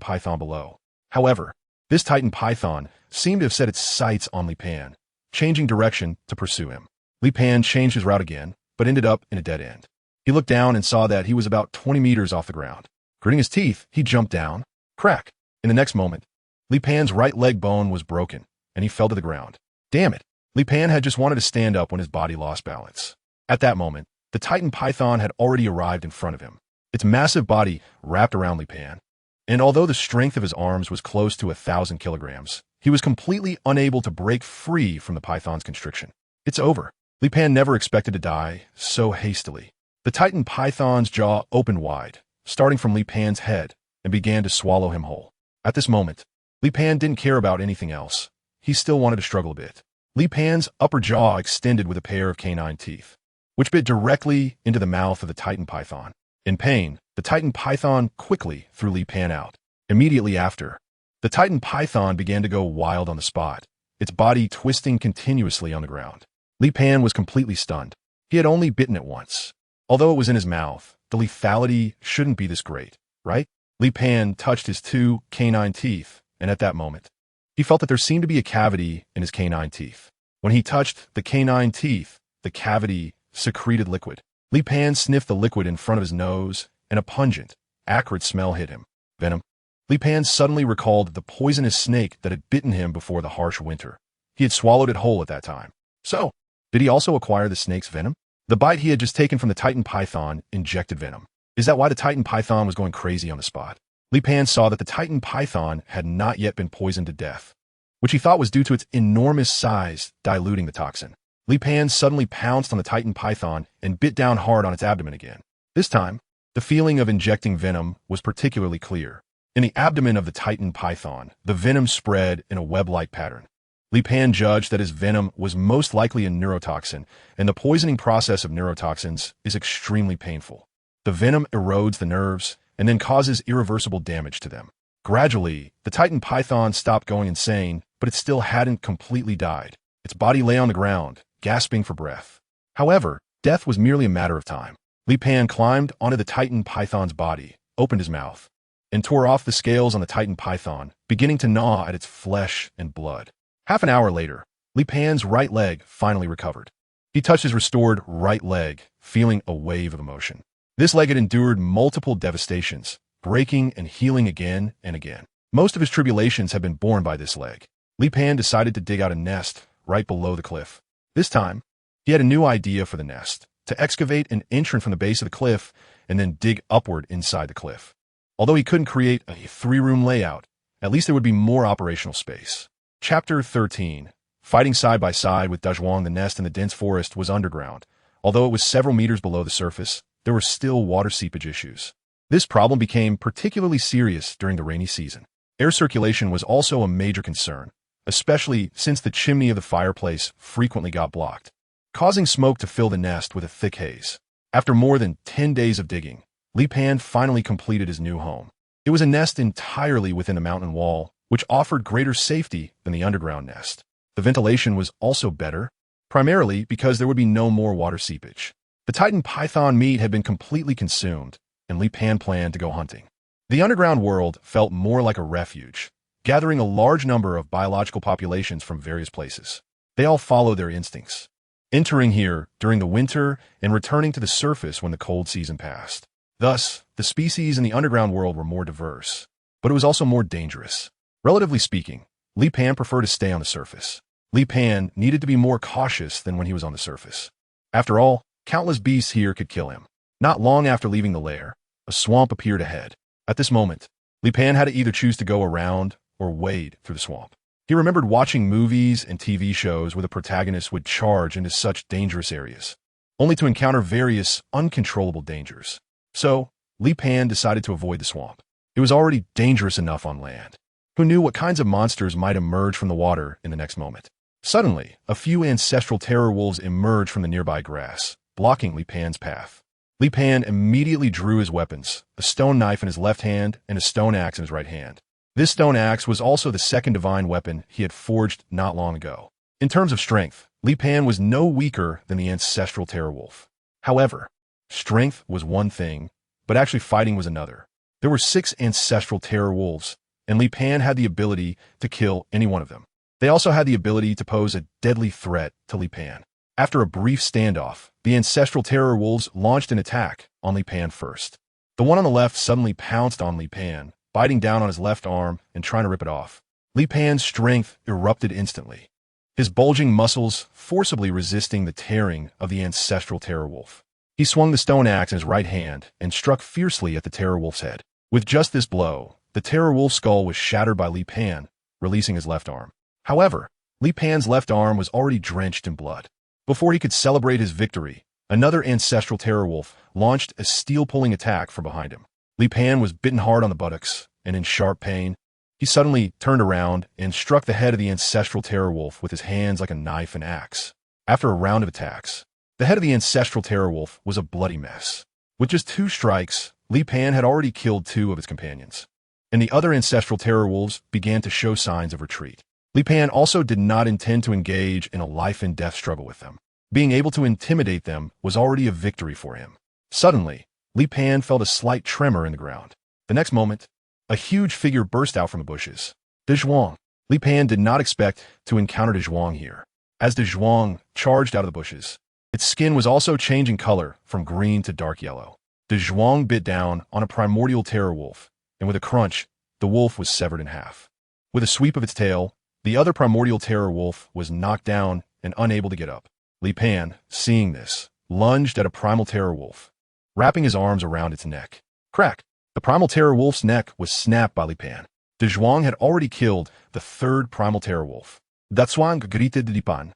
python below. However, this Titan python seemed to have set its sights on Li Pan, changing direction to pursue him. Li Pan changed his route again, but ended up in a dead end. He looked down and saw that he was about 20 meters off the ground. Gritting his teeth, he jumped down. Crack! In the next moment, Li Pan's right leg bone was broken, and he fell to the ground. Damn it! Li Pan had just wanted to stand up when his body lost balance. At that moment, the Titan python had already arrived in front of him. Its massive body wrapped around Li Pan, and although the strength of his arms was close to 1,000 kilograms, he was completely unable to break free from the python's constriction. It's over. Li Pan never expected to die so hastily. The Titan python's jaw opened wide, starting from Li Pan's head, and began to swallow him whole. At this moment, Li Pan didn't care about anything else. He still wanted to struggle a bit. Li Pan's upper jaw extended with a pair of canine teeth. which bit directly into the mouth of the Titan python. In pain, the Titan python quickly threw Li Pan out. Immediately after, the Titan python began to go wild on the spot, its body twisting continuously on the ground. Li Pan was completely stunned. He had only bitten it once. Although it was in his mouth, the lethality shouldn't be this great, right? Li Pan touched his 2 canine teeth, and at that moment, he felt that there seemed to be a cavity in his canine teeth. When he touched the canine teeth, the cavity secreted liquid. Li Pan sniffed the liquid in front of his nose, and a pungent, acrid smell hit him. Venom. Li Pan suddenly recalled the poisonous snake that had bitten him before the harsh winter. He had swallowed it whole at that time. So, did he also acquire the snake's venom? The bite he had just taken from the Titan python injected venom. Is that why the Titan python was going crazy on the spot? Li Pan saw that the Titan python had not yet been poisoned to death, which he thought was due to its enormous size diluting the toxin. Li Pan suddenly pounced on the Titan python and bit down hard on its abdomen again. This time, the feeling of injecting venom was particularly clear. In the abdomen of the Titan python, the venom spread in a web-like pattern. Li Pan judged that his venom was most likely a neurotoxin, and the poisoning process of neurotoxins is extremely painful. The venom erodes the nerves and then causes irreversible damage to them. Gradually, the Titan python stopped going insane, but it still hadn't completely died. Its body lay on the ground, gasping for breath. However, death was merely a matter of time. Li Pan climbed onto the Titan python's body, opened his mouth, and tore off the scales on the Titan python, beginning to gnaw at its flesh and blood. Half an hour later, Li Pan's right leg finally recovered. He touched his restored right leg, feeling a wave of emotion. This leg had endured multiple devastations, breaking and healing again and again. Most of his tribulations had been borne by this leg. Li Pan decided to dig out a nest right below the cliff. This time, he had a new idea for the nest, to excavate an entrance from the base of the cliff and then dig upward inside the cliff. Although he couldn't create a 3-room layout, at least there would be more operational space. Chapter 13. Fighting side by side with Dazhuang, the nest in the dense forest was underground. Although it was several meters below the surface, there were still water seepage issues. This problem became particularly serious during the rainy season. Air circulation was also a major concern, especially since the chimney of the fireplace frequently got blocked, causing smoke to fill the nest with a thick haze. After more than 10 days of digging, Li Pan finally completed his new home. It was a nest entirely within a mountain wall, which offered greater safety than the underground nest. The ventilation was also better, primarily because there would be no more water seepage. The Titan python meat had been completely consumed, and Li Pan planned to go hunting. The underground world felt more like a refuge, gathering a large number of biological populations from various places. They all followed their instincts, entering here during the winter and returning to the surface when the cold season passed. Thus, the species in the underground world were more diverse, but it was also more dangerous. Relatively speaking, Li Pan preferred to stay on the surface. Li Pan needed to be more cautious than when he was on the surface. After all, countless beasts here could kill him. Not long after leaving the lair, a swamp appeared ahead. At this moment, Li Pan had to either choose to go around or wade through the swamp. He remembered watching movies and TV shows where the protagonist would charge into such dangerous areas, only to encounter various uncontrollable dangers. So, Li Pan decided to avoid the swamp. It was already dangerous enough on land. Who knew what kinds of monsters might emerge from the water in the next moment? Suddenly, a few ancestral terror wolves emerged from the nearby grass, blocking Li Pan's path. Li Pan immediately drew his weapons, a stone knife in his left hand and a stone axe in his right hand. This stone axe was also the second divine weapon he had forged not long ago. In terms of strength, Li Pan was no weaker than the ancestral terror wolf. However, strength was one thing, but actually fighting was another. There were 6 ancestral terror wolves, and Li Pan had the ability to kill any one of them. They also had the ability to pose a deadly threat to Li Pan. After a brief standoff, the ancestral terror wolves launched an attack on Li Pan first. The one on the left suddenly pounced on Li Pan, biting down on his left arm and trying to rip it off. Li Pan's strength erupted instantly, his bulging muscles forcibly resisting the tearing of the ancestral terror wolf. He swung the stone axe in his right hand and struck fiercely at the terror wolf's head. With just this blow, the terror wolf's skull was shattered by Li Pan, releasing his left arm. However, Li Pan's left arm was already drenched in blood. Before he could celebrate his victory, another ancestral terror wolf launched a steel-pulling attack from behind him. Li Pan was bitten hard on the buttocks, and in sharp pain, he suddenly turned around and struck the head of the ancestral terror wolf with his hands like a knife and axe. After a round of attacks, The head of the ancestral terror wolf was a bloody mess. With just 2 strikes, Li Pan had already killed 2 of his companions, and the other ancestral terror wolves began to show signs of retreat. Li Pan also did not intend to engage in a life-and-death struggle with them. Being able to intimidate them was already a victory for him. Suddenly, Li Pan felt a slight tremor in the ground. The next moment, a huge figure burst out from the bushes. Dazhuang. Li Pan did not expect to encounter Dazhuang here. As Dazhuang charged out of the bushes, its skin was also changing color from green to dark yellow. Dazhuang bit down on a primordial terror wolf, and with a crunch, the wolf was severed in half. With a sweep of its tail, the other primordial terror wolf was knocked down and unable to get up. Li Pan, seeing this, lunged at a primal terror wolf, wrapping his arms around its neck. Crack! The primal terror wolf's neck was snapped by Li Pan. Dazhuang had already killed the 3rd primal terror wolf. Dazhuang grited Li Pan.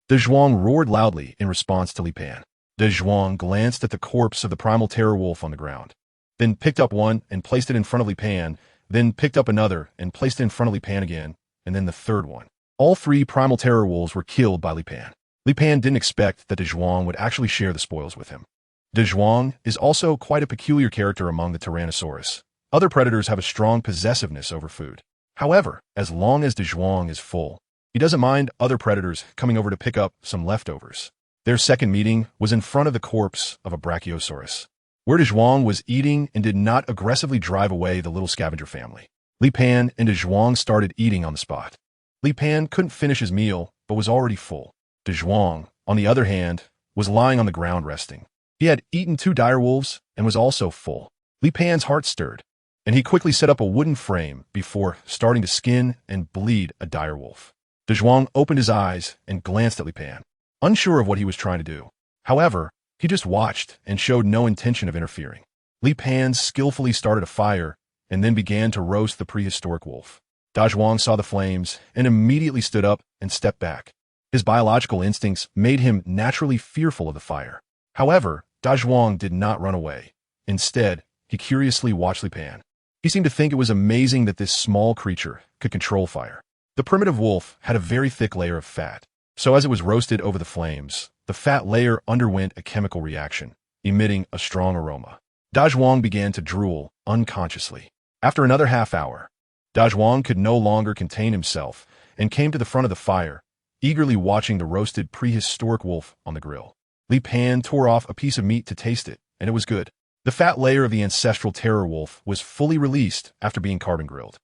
Dazhuang roared loudly in response to Li Pan. Dazhuang glanced at the corpse of the primal terror wolf on the ground, then picked up one and placed it in front of Li Pan, then picked up another and placed it in front of Li Pan again, and then the 3rd one. All 3 primal terror wolves were killed by Li Pan. Li Pan didn't expect that Dazhuang would actually share the spoils with him. Dazhuang is also quite a peculiar character among the Tyrannosaurus. Other predators have a strong possessiveness over food. However, as long as Dazhuang is full, he doesn't mind other predators coming over to pick up some leftovers. Their second meeting was in front of the corpse of a Brachiosaurus, where Dazhuang was eating and did not aggressively drive away the little scavenger family. Li Pan and Dazhuang started eating on the spot. Li Pan couldn't finish his meal, but was already full. Dazhuang, on the other hand, was lying on the ground resting. He had eaten 2 direwolves and was also full. Li Pan's heart stirred, and he quickly set up a wooden frame before starting to skin and bleed a direwolf. Dazhuang opened his eyes and glanced at Li Pan, unsure of what he was trying to do. However, he just watched and showed no intention of interfering. Li Pan skillfully started a fire and then began to roast the prehistoric wolf. Dazhuang saw the flames and immediately stood up and stepped back. His biological instincts made him naturally fearful of the fire. However, Dazhuang did not run away. Instead, he curiously watched Li Pan. He seemed to think it was amazing that this small creature could control fire. The primitive wolf had a very thick layer of fat, so as it was roasted over the flames, the fat layer underwent a chemical reaction, emitting a strong aroma. Dazhuang began to drool unconsciously. After another half hour, Dazhuang could no longer contain himself and came to the front of the fire, eagerly watching the roasted prehistoric wolf on the grill. Li Pan tore off a piece of meat to taste it, and it was good. The fat layer of the ancestral terror wolf was fully released after being carbon grilled.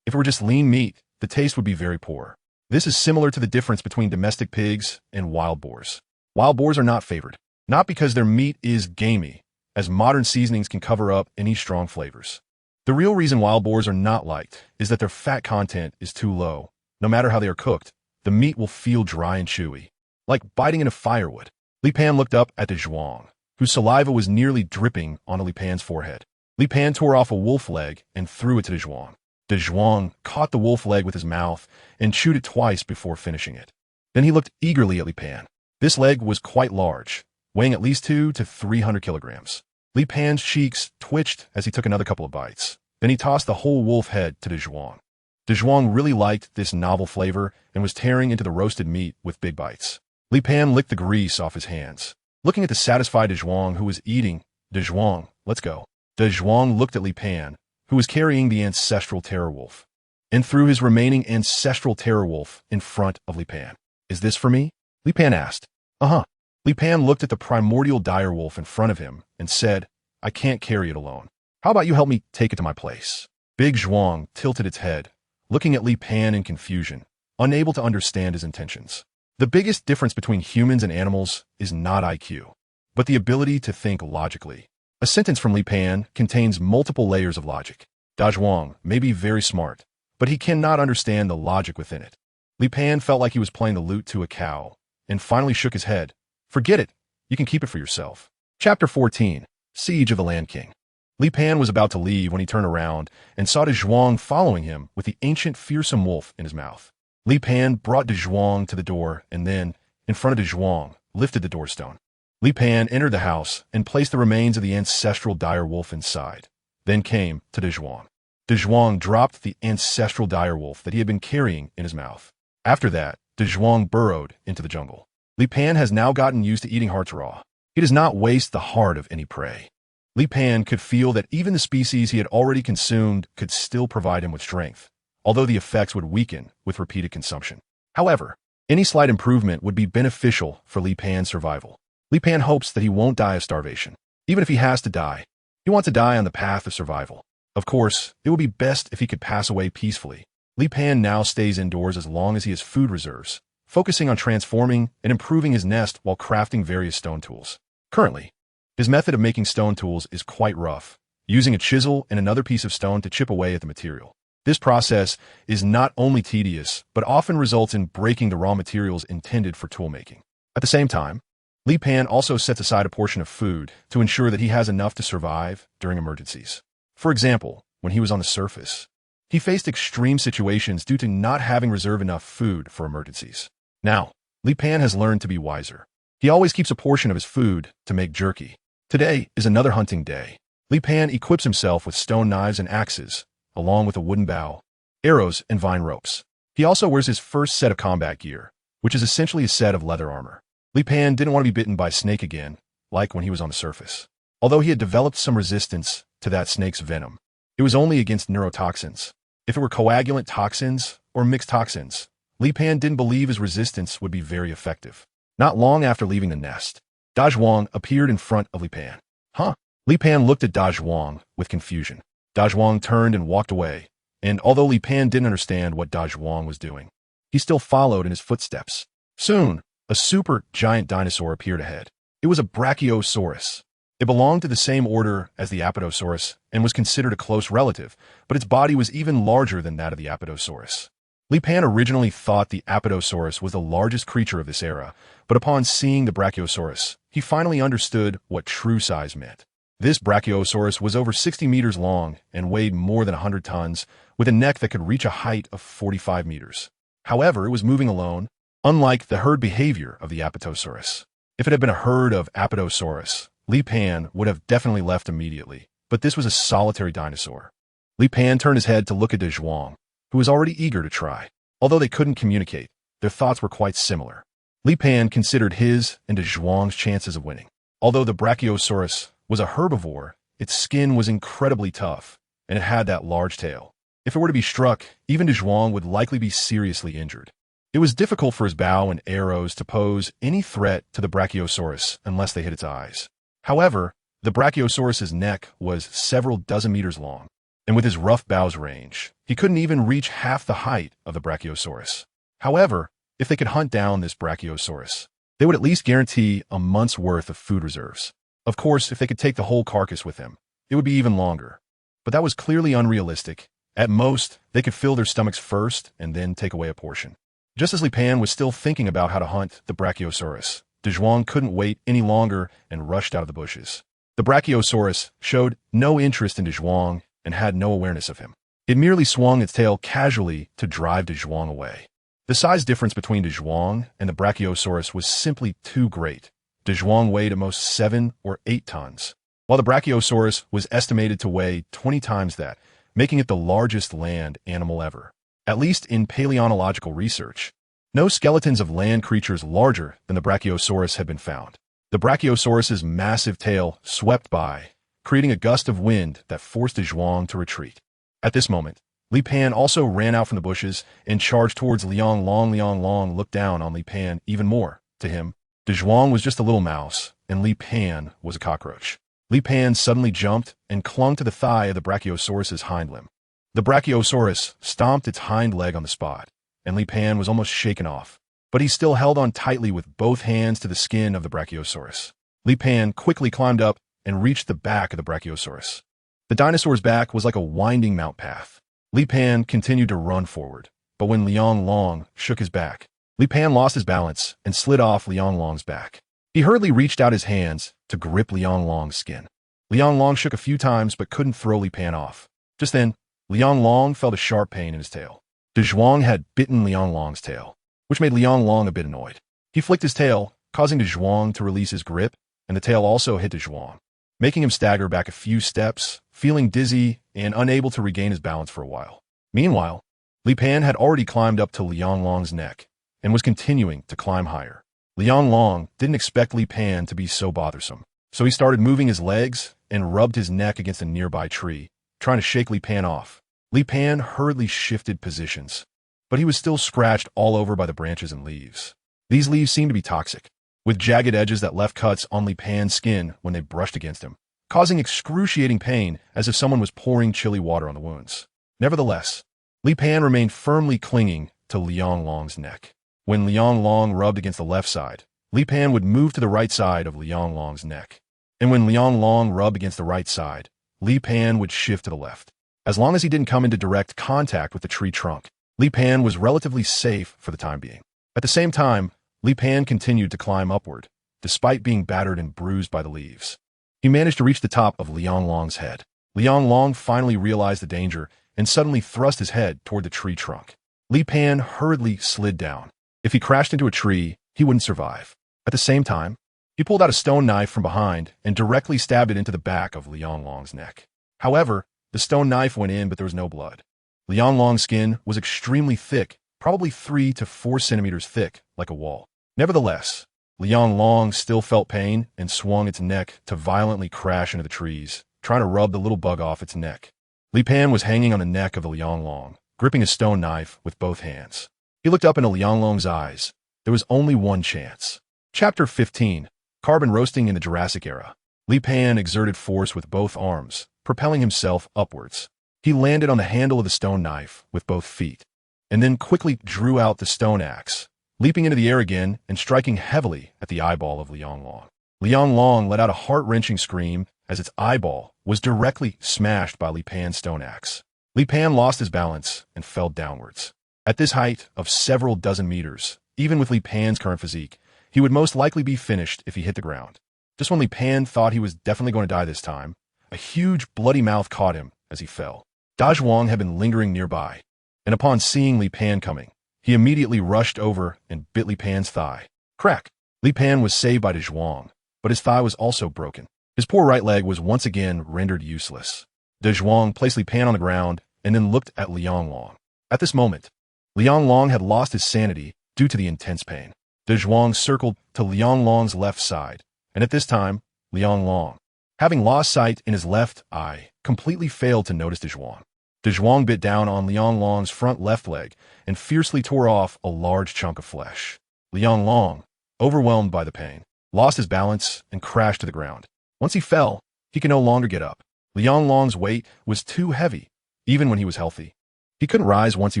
If it were just lean meat, the taste would be very poor. This is similar to the difference between domestic pigs and wild boars. Wild boars are not favored, not because their meat is gamey, as modern seasonings can cover up any strong flavors. The real reason wild boars are not liked is that their fat content is too low. No matter how they are cooked, the meat will feel dry and chewy, like biting into firewood. Li Pan looked up at Dazhuang, whose saliva was nearly dripping onto Li Pan's forehead. Li Pan tore off a wolf leg and threw it to Dazhuang. Dazhuang caught the wolf leg with his mouth and chewed it twice before finishing it. Then he looked eagerly at Li Pan. This leg was quite large, weighing at least 200 to 300 kilograms. Li Pan's cheeks twitched as he took another couple of bites. Then he tossed the whole wolf head to Dazhuang. Dazhuang really liked this novel flavor and was tearing into the roasted meat with big bites. Li Pan licked the grease off his hands. Looking at the satisfied Dazhuang who was eating, "Dazhuang, let's go." Dazhuang looked at Li Pan, who was carrying the ancestral terror wolf, and threw his remaining ancestral terror wolf in front of Li Pan. "Is this for me?" Li Pan asked. "Uh-huh." Li Pan looked at the primordial dire wolf in front of him and said, "I can't carry it alone. How about you help me take it to my place?" Big Zhuang tilted its head, looking at Li Pan in confusion, unable to understand his intentions. The biggest difference between humans and animals is not IQ, but the ability to think logically. A sentence from Li Pan contains multiple layers of logic. Dazhuang may be very smart, but he cannot understand the logic within it. Li Pan felt like he was playing the lute to a cow, and finally shook his head. "Forget it. You can keep it for yourself." Chapter 14. Siege of the Land King. Li Pan was about to leave when he turned around and saw Dazhuang following him with the ancient fearsome wolf in his mouth. Li Pan brought Dazhuang to the door and then, in front of Dazhuang, lifted the doorstone. Li Pan entered the house and placed the remains of the ancestral dire wolf inside, then came to Dazhuang. Dazhuang dropped the ancestral dire wolf that he had been carrying in his mouth. After that, Dazhuang burrowed into the jungle. Li Pan has now gotten used to eating hearts raw. He does not waste the heart of any prey. Li Pan could feel that even the species he had already consumed could still provide him with strength, although the effects would weaken with repeated consumption. However, any slight improvement would be beneficial for Li Pan's survival. Li Pan hopes that he won't die of starvation. Even if he has to die, he wants to die on the path of survival. Of course, it would be best if he could pass away peacefully. Li Pan now stays indoors as long as he has food reserves, focusing on transforming and improving his nest while crafting various stone tools. Currently, his method of making stone tools is quite rough, using a chisel and another piece of stone to chip away at the material. This process is not only tedious, but often results in breaking the raw materials intended for toolmaking. At the same time, Li Pan also sets aside a portion of food to ensure that he has enough to survive during emergencies. For example, when he was on the surface, he faced extreme situations due to not having reserved enough food for emergencies. Now, Li Pan has learned to be wiser. He always keeps a portion of his food to make jerky. Today is another hunting day. Li Pan equips himself with stone knives and axes, along with a wooden bow, arrows, and vine ropes. He also wears his first set of combat gear, which is essentially a set of leather armor. Li Pan didn't want to be bitten by a snake again, like when he was on the surface. Although he had developed some resistance to that snake's venom, it was only against neurotoxins. If it were coagulant toxins or mixed toxins, Li Pan didn't believe his resistance would be very effective. Not long after leaving the nest, Dazhuang appeared in front of Li Pan. Huh? Li Pan looked at Dazhuang with confusion. Dazhuang turned and walked away, and although Li Pan didn't understand what Dazhuang was doing, he still followed in his footsteps. Soon, a super giant dinosaur appeared ahead. It was a Brachiosaurus. It belonged to the same order as the Apatosaurus and was considered a close relative, but its body was even larger than that of the Apatosaurus. Li Pan originally thought the Apatosaurus was the largest creature of this era, but upon seeing the Brachiosaurus, he finally understood what true size meant. This Brachiosaurus was over 60 meters long and weighed more than 100 tons, with a neck that could reach a height of 45 meters. However, it was moving alone, unlike the herd behavior of the Apatosaurus. If it had been a herd of Apatosaurus, Li Pan would have definitely left immediately, but this was a solitary dinosaur. Li Pan turned his head to look at Dazhuang, who was already eager to try. Although they couldn't communicate, their thoughts were quite similar. Li Pan considered his and Dazhuang's chances of winning. Although the Brachiosaurus was a herbivore, its skin was incredibly tough, and it had that large tail. If it were to be struck, even Dazhuang would likely be seriously injured. It was difficult for his bow and arrows to pose any threat to the Brachiosaurus unless they hit its eyes. However, the Brachiosaurus's neck was several dozen meters long, and with his rough bow's range, he couldn't even reach half the height of the Brachiosaurus. However, if they could hunt down this Brachiosaurus, they would at least guarantee a month's worth of food reserves. Of course, if they could take the whole carcass with them, it would be even longer. But that was clearly unrealistic. At most, they could fill their stomachs first and then take away a portion. Just as Li Pan was still thinking about how to hunt the Brachiosaurus, Dazhuang couldn't wait any longer and rushed out of the bushes. The Brachiosaurus showed no interest in Dazhuang and had no awareness of him. It merely swung its tail casually to drive Dazhuang away. The size difference between Dazhuang and the Brachiosaurus was simply too great. Dazhuang weighed at most 7 or 8 tons, while the Brachiosaurus was estimated to weigh 20 times that, making it the largest land animal ever. At least in paleontological research, no skeletons of land creatures larger than the Brachiosaurus had been found. The Brachiosaurus's massive tail swept by, creating a gust of wind that forced Dazhuang to retreat. At this moment, Li Pan also ran out from the bushes and charged towards Liang Long. Liang Long looked down on Li Pan even more. To him, Dazhuang was just a little mouse, and Li Pan was a cockroach. Li Pan suddenly jumped and clung to the thigh of the Brachiosaurus's hind limb. The Brachiosaurus stomped its hind leg on the spot, and Li Pan was almost shaken off, but he still held on tightly with both hands to the skin of the Brachiosaurus. Li Pan quickly climbed up and reached the back of the Brachiosaurus. The dinosaur's back was like a winding mount path. Li Pan continued to run forward, but when Liang Long shook his back, Li Pan lost his balance and slid off Liang Long's back. He hurriedly reached out his hands to grip Liang Long's skin. Liang Long shook a few times but couldn't throw Li Pan off. Just then, Liang Long felt a sharp pain in his tail. Dazhuang had bitten Liang Long's tail, which made Liang Long a bit annoyed. He flicked his tail, causing Dazhuang to release his grip, and the tail also hit Dazhuang, making him stagger back a few steps, feeling dizzy and unable to regain his balance for a while. Meanwhile, Li Pan had already climbed up to Liang Long's neck and was continuing to climb higher. Liang Long didn't expect Li Pan to be so bothersome, so he started moving his legs and rubbed his neck against a nearby tree, trying to shake Li Pan off. Li Pan hurriedly shifted positions, but he was still scratched all over by the branches and leaves. These leaves seemed to be toxic, with jagged edges that left cuts on Li Pan's skin when they brushed against him, causing excruciating pain as if someone was pouring chilly water on the wounds. Nevertheless, Li Pan remained firmly clinging to Liang Long's neck. When Liang Long rubbed against the left side, Li Pan would move to the right side of Liang Long's neck. And when Liang Long rubbed against the right side, Li Pan would shift to the left. As long as he didn't come into direct contact with the tree trunk, Li Pan was relatively safe for the time being. At the same time, Li Pan continued to climb upward, despite being battered and bruised by the leaves. He managed to reach the top of Liang Long's head. Liang Long finally realized the danger and suddenly thrust his head toward the tree trunk. Li Pan hurriedly slid down. If he crashed into a tree, he wouldn't survive. At the same time, he pulled out a stone knife from behind and directly stabbed it into the back of Liang Long's neck. However, the stone knife went in, but there was no blood. Liang Long's skin was extremely thick, probably 3 to 4 centimeters thick, like a wall. Nevertheless, Liang Long still felt pain and swung its neck to violently crash into the trees, trying to rub the little bug off its neck. Li Pan was hanging on the neck of Liang Long, gripping a stone knife with both hands. He looked up into Liang Long's eyes. There was only one chance. Chapter 15. Carbon Roasting in the Jurassic Era. Li Pan exerted force with both arms, propelling himself upwards. He landed on the handle of the stone knife with both feet, and then quickly drew out the stone axe, leaping into the air again and striking heavily at the eyeball of Liang Long. Liang Long let out a heart-wrenching scream as its eyeball was directly smashed by Li Pan's stone axe. Li Pan lost his balance and fell downwards. At this height of several dozen meters, even with Li Pan's current physique, he would most likely be finished if he hit the ground. Just when Li Pan thought he was definitely going to die this time, a huge bloody mouth caught him as he fell. Dazhuang had been lingering nearby, and upon seeing Li Pan coming, he immediately rushed over and bit Li Pan's thigh. Crack! Li Pan was saved by Dazhuang, but his thigh was also broken. His poor right leg was once again rendered useless. Dazhuang placed Li Pan on the ground and then looked at Liang Long. At this moment, Liang Long had lost his sanity due to the intense pain. Dazhuang circled to Liang Long's left side, and at this time, Liang Long, having lost sight in his left eye, completely failed to notice Dazhuang. Dazhuang bit down on Liang Long's front left leg and fiercely tore off a large chunk of flesh. Liang Long, overwhelmed by the pain, lost his balance and crashed to the ground. Once he fell, he could no longer get up. Liang Long's weight was too heavy, even when he was healthy. He couldn't rise once he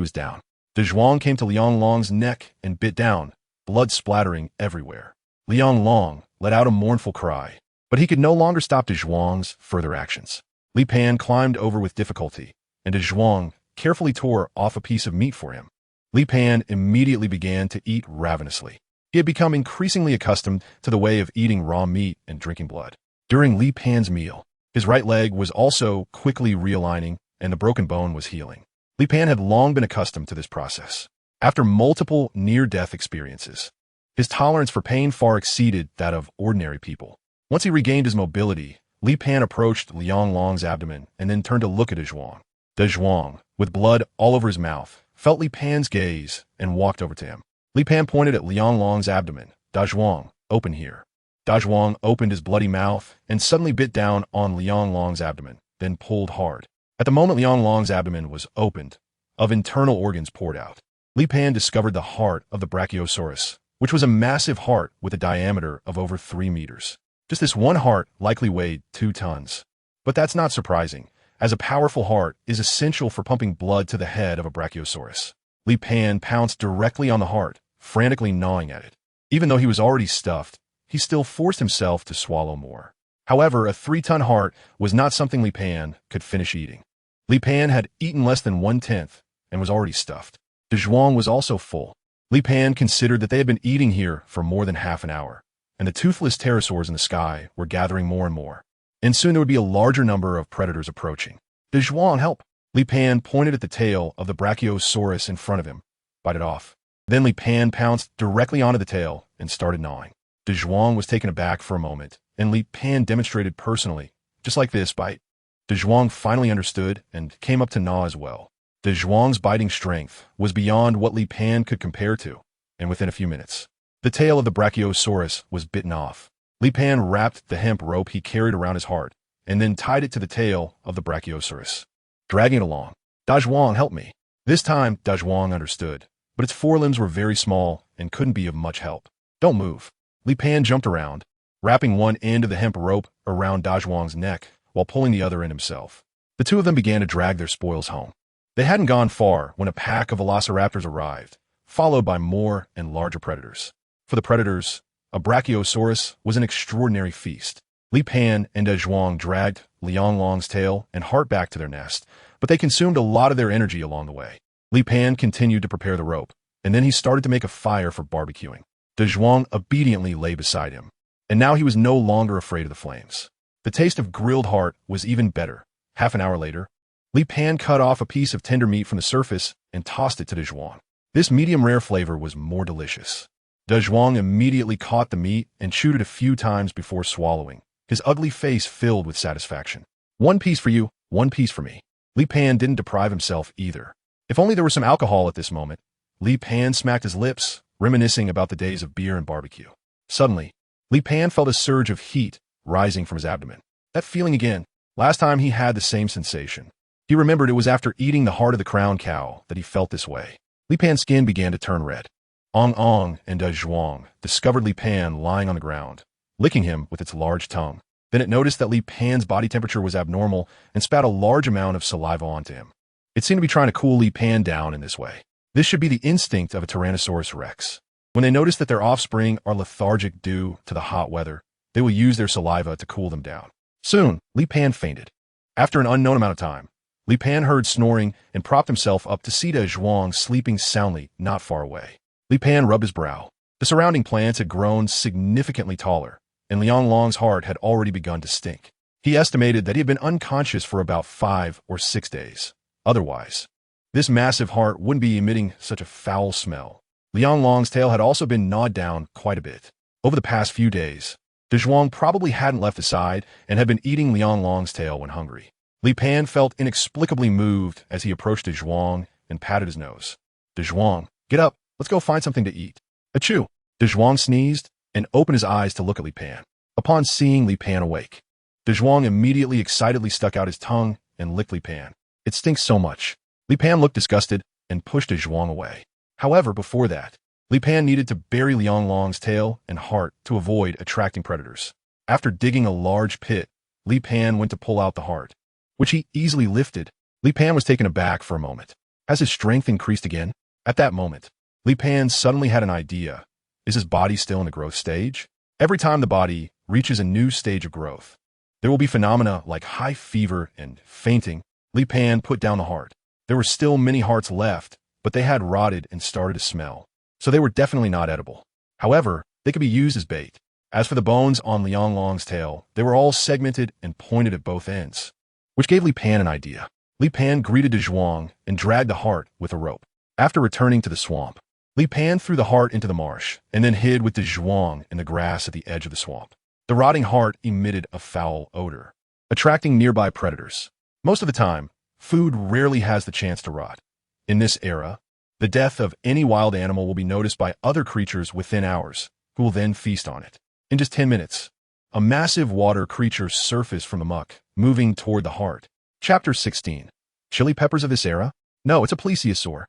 was down. Dazhuang came to Liang Long's neck and bit down, blood splattering everywhere. Liang Long let out a mournful cry, but he could no longer stop Dazhuang's further actions. Li Pan climbed over with difficulty, and Dazhuang carefully tore off a piece of meat for him. Li Pan immediately began to eat ravenously. He had become increasingly accustomed to the way of eating raw meat and drinking blood. During Li Pan's meal, his right leg was also quickly realigning, and the broken bone was healing. Li Pan had long been accustomed to this process. After multiple near-death experiences, his tolerance for pain far exceeded that of ordinary people. Once he regained his mobility, Li Pan approached Liang Long's abdomen and then turned to look at Dazhuang. Dazhuang, with blood all over his mouth, felt Li Pan's gaze and walked over to him. Li Pan pointed at Liang Long's abdomen. Dazhuang, open here. Dazhuang opened his bloody mouth and suddenly bit down on Liang Long's abdomen, then pulled hard. At the moment Liang Long's abdomen was opened, of internal organs poured out. Li Pan discovered the heart of the Brachiosaurus, which was a massive heart with a diameter of over 3 meters. Just this one heart likely weighed 2 tons. But that's not surprising, as a powerful heart is essential for pumping blood to the head of a Brachiosaurus. Li Pan pounced directly on the heart, frantically gnawing at it. Even though he was already stuffed, he still forced himself to swallow more. However, a 3-ton heart was not something Li Pan could finish eating. Li Pan had eaten less than 1/10 and was already stuffed. Dazhuang was also full. Li Pan considered that they had been eating here for more than half an hour, and the toothless pterosaurs in the sky were gathering more and more. And soon there would be a larger number of predators approaching. Dazhuang, help! Li Pan pointed at the tail of the Brachiosaurus in front of him. Bite it off. Then Li Pan pounced directly onto the tail and started gnawing. Dazhuang was taken aback for a moment, and Li Pan demonstrated personally, just like this, bite. Dazhuang finally understood and came up to gnaw as well. Dazhuang's biting strength was beyond what Li Pan could compare to, and within a few minutes, The tail of the Brachiosaurus was bitten off. Li Pan wrapped the hemp rope he carried around his heart, and then tied it to the tail of the Brachiosaurus, dragging it along. Dazhuang, help me. This time, Dazhuang understood, but its forelimbs were very small and couldn't be of much help. Don't move. Li Pan jumped around, wrapping one end of the hemp rope around Dazhuang's neck while pulling the other end himself. The two of them began to drag their spoils home. They hadn't gone far when a pack of velociraptors arrived, followed by more and larger predators. For the predators, a Brachiosaurus was an extraordinary feast. Li Pan and Dazhuang dragged Lianglong's tail and heart back to their nest, but they consumed a lot of their energy along the way. Li Pan continued to prepare the rope, and then he started to make a fire for barbecuing. Dazhuang obediently lay beside him, and now he was no longer afraid of the flames. The taste of grilled heart was even better. Half an hour later, Li Pan cut off a piece of tender meat from the surface and tossed it to Dazhuang. This medium-rare flavor was more delicious. Dazhuang immediately caught the meat and chewed it a few times before swallowing, his ugly face filled with satisfaction. One piece for you, one piece for me. Li Pan didn't deprive himself either. If only there was some alcohol at this moment. Li Pan smacked his lips, reminiscing about the days of beer and barbecue. Suddenly, Li Pan felt a surge of heat rising from his abdomen. That feeling again. Last time he had the same sensation. He remembered it was after eating the heart of the crown cow that he felt this way. Li Pan's skin began to turn red. Ong and Dazhuang discovered Li Pan lying on the ground, licking him with its large tongue. Then it noticed that Li Pan's body temperature was abnormal and spat a large amount of saliva onto him. It seemed to be trying to cool Li Pan down in this way. This should be the instinct of a Tyrannosaurus rex. When they notice that their offspring are lethargic due to the hot weather, they will use their saliva to cool them down. Soon, Li Pan fainted. After an unknown amount of time, Li Pan heard snoring and propped himself up to see Dazhuang sleeping soundly not far away. Li Pan rubbed his brow. The surrounding plants had grown significantly taller, and Lianglong's heart had already begun to stink. He estimated that he had been unconscious for about 5 or 6 days. Otherwise, this massive heart wouldn't be emitting such a foul smell. Lianglong's tail had also been gnawed down quite a bit. Over the past few days, Dazhuang probably hadn't left his side and had been eating Lianglong's tail when hungry. Li Pan felt inexplicably moved as he approached Dazhuang and patted his nose. Dazhuang, get up, let's go find something to eat. Achoo! Dazhuang sneezed and opened his eyes to look at Li Pan. Upon seeing Li Pan awake, Dazhuang immediately excitedly stuck out his tongue and licked Li Pan. It stinks so much. Li Pan looked disgusted and pushed Dazhuang away. However, before that, Li Pan needed to bury Lianglong's tail and heart to avoid attracting predators. After digging a large pit, Li Pan went to pull out the heart, which he easily lifted. Li Pan was taken aback for a moment. Has his strength increased again? At that moment, Li Pan suddenly had an idea. Is his body still in the growth stage? Every time the body reaches a new stage of growth, there will be phenomena like high fever and fainting. Li Pan put down the heart. There were still many hearts left, but they had rotted and started to smell, so they were definitely not edible. However, they could be used as bait. As for the bones on Lianglong's tail, they were all segmented and pointed at both ends, which gave Li Pan an idea. Li Pan greeted Dazhuang and dragged the heart with a rope. After returning to the swamp, Li Pan threw the heart into the marsh and then hid with Dazhuang in the grass at the edge of the swamp. The rotting heart emitted a foul odor, attracting nearby predators. Most of the time, food rarely has the chance to rot. In this era, the death of any wild animal will be noticed by other creatures within hours, who will then feast on it. In just 10 minutes, a massive water creature surfaced from the muck, moving toward the heart. Chapter 16. Chili peppers of this era? No, it's a plesiosaur.